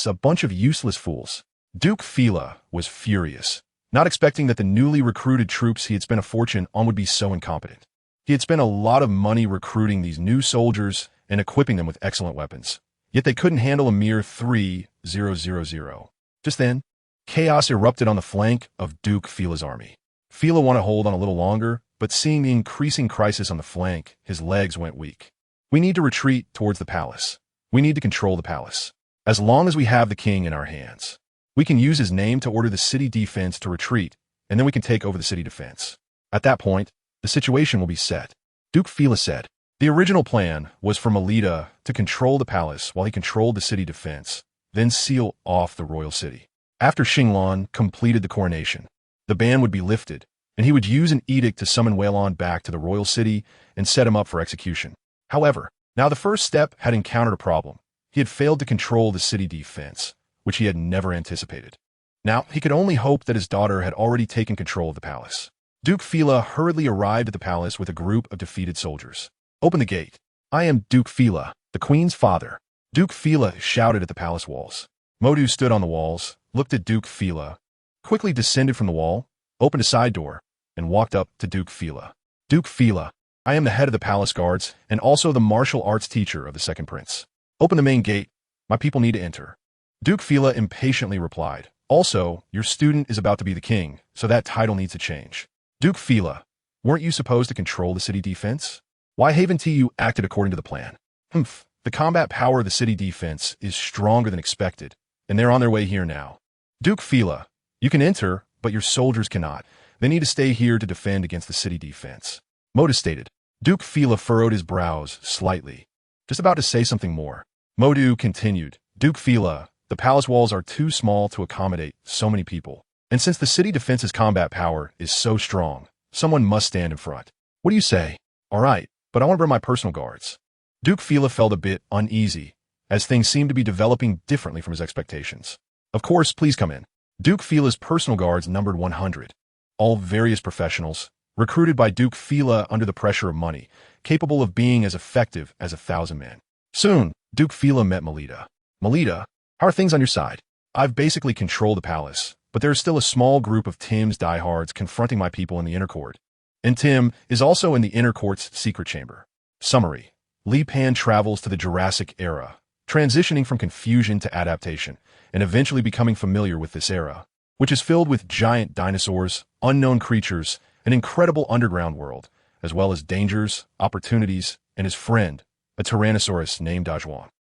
a bunch of useless fools. Duke Fila was furious, not expecting that the newly recruited troops he had spent a fortune on would be so incompetent. He had spent a lot of money recruiting these new soldiers and equipping them with excellent weapons, yet they couldn't handle a mere 3,000. Just then, chaos erupted on the flank of Duke Fila's army. Fila wanted to hold on a little longer, but seeing the increasing crisis on the flank, his legs went weak. We need to retreat towards the palace. We need to control the palace. As long as we have the king in our hands, we can use his name to order the city defense to retreat, and then we can take over the city defense. At that point, the situation will be set. Duke Fila said. The original plan was for Melita to control the palace while he controlled the city defense, then seal off the royal city. After Xinglan completed the coronation, the ban would be lifted, and he would use an edict to summon Weilon back to the royal city and set him up for execution. However, now the first step had encountered a problem. He had failed to control the city defense, which he had never anticipated. Now, he could only hope that his daughter had already taken control of the palace. Duke Fila hurriedly arrived at the palace with a group of defeated soldiers. Open the gate. I am Duke Fila, the queen's father. Duke Fila shouted at the palace walls. Modu stood on the walls, looked at Duke Fila, quickly descended from the wall, opened a side door, and walked up to Duke Fila. Duke Fila, I am the head of the palace guards and also the martial arts teacher of the second prince. Open the main gate. My people need to enter. Duke Fila impatiently replied. Also, your student is about to be the king, so that title needs to change. Duke Fila, weren't you supposed to control the city defense? Why haven't you acted according to the plan? The combat power of the city defense is stronger than expected, and they're on their way here now. Duke Fila, you can enter, but your soldiers cannot. They need to stay here to defend against the city defense. Modu stated. Duke Fila furrowed his brows slightly, just about to say something more. Modu continued. Duke Fila, the palace walls are too small to accommodate so many people. And since the city defense's combat power is so strong, someone must stand in front. What do you say? All right, but I want to bring my personal guards. Duke Fila felt a bit uneasy, as things seemed to be developing differently from his expectations. Of course, please come in. Duke Fila's personal guards numbered 100, all various professionals, recruited by Duke Fila under the pressure of money, capable of being as effective as 1,000 men. Soon, Duke Fila met Melita. Melita, how are things on your side? I've basically controlled the palace, but there is still a small group of Tim's diehards confronting my people in the inner court. And Tim is also in the inner court's secret chamber. Summary. Li Pan travels to the Jurassic era, transitioning from confusion to adaptation, and eventually becoming familiar with this era, which is filled with giant dinosaurs, unknown creatures, an incredible underground world, as well as dangers, opportunities, and his friend, a Tyrannosaurus named Dazhuang.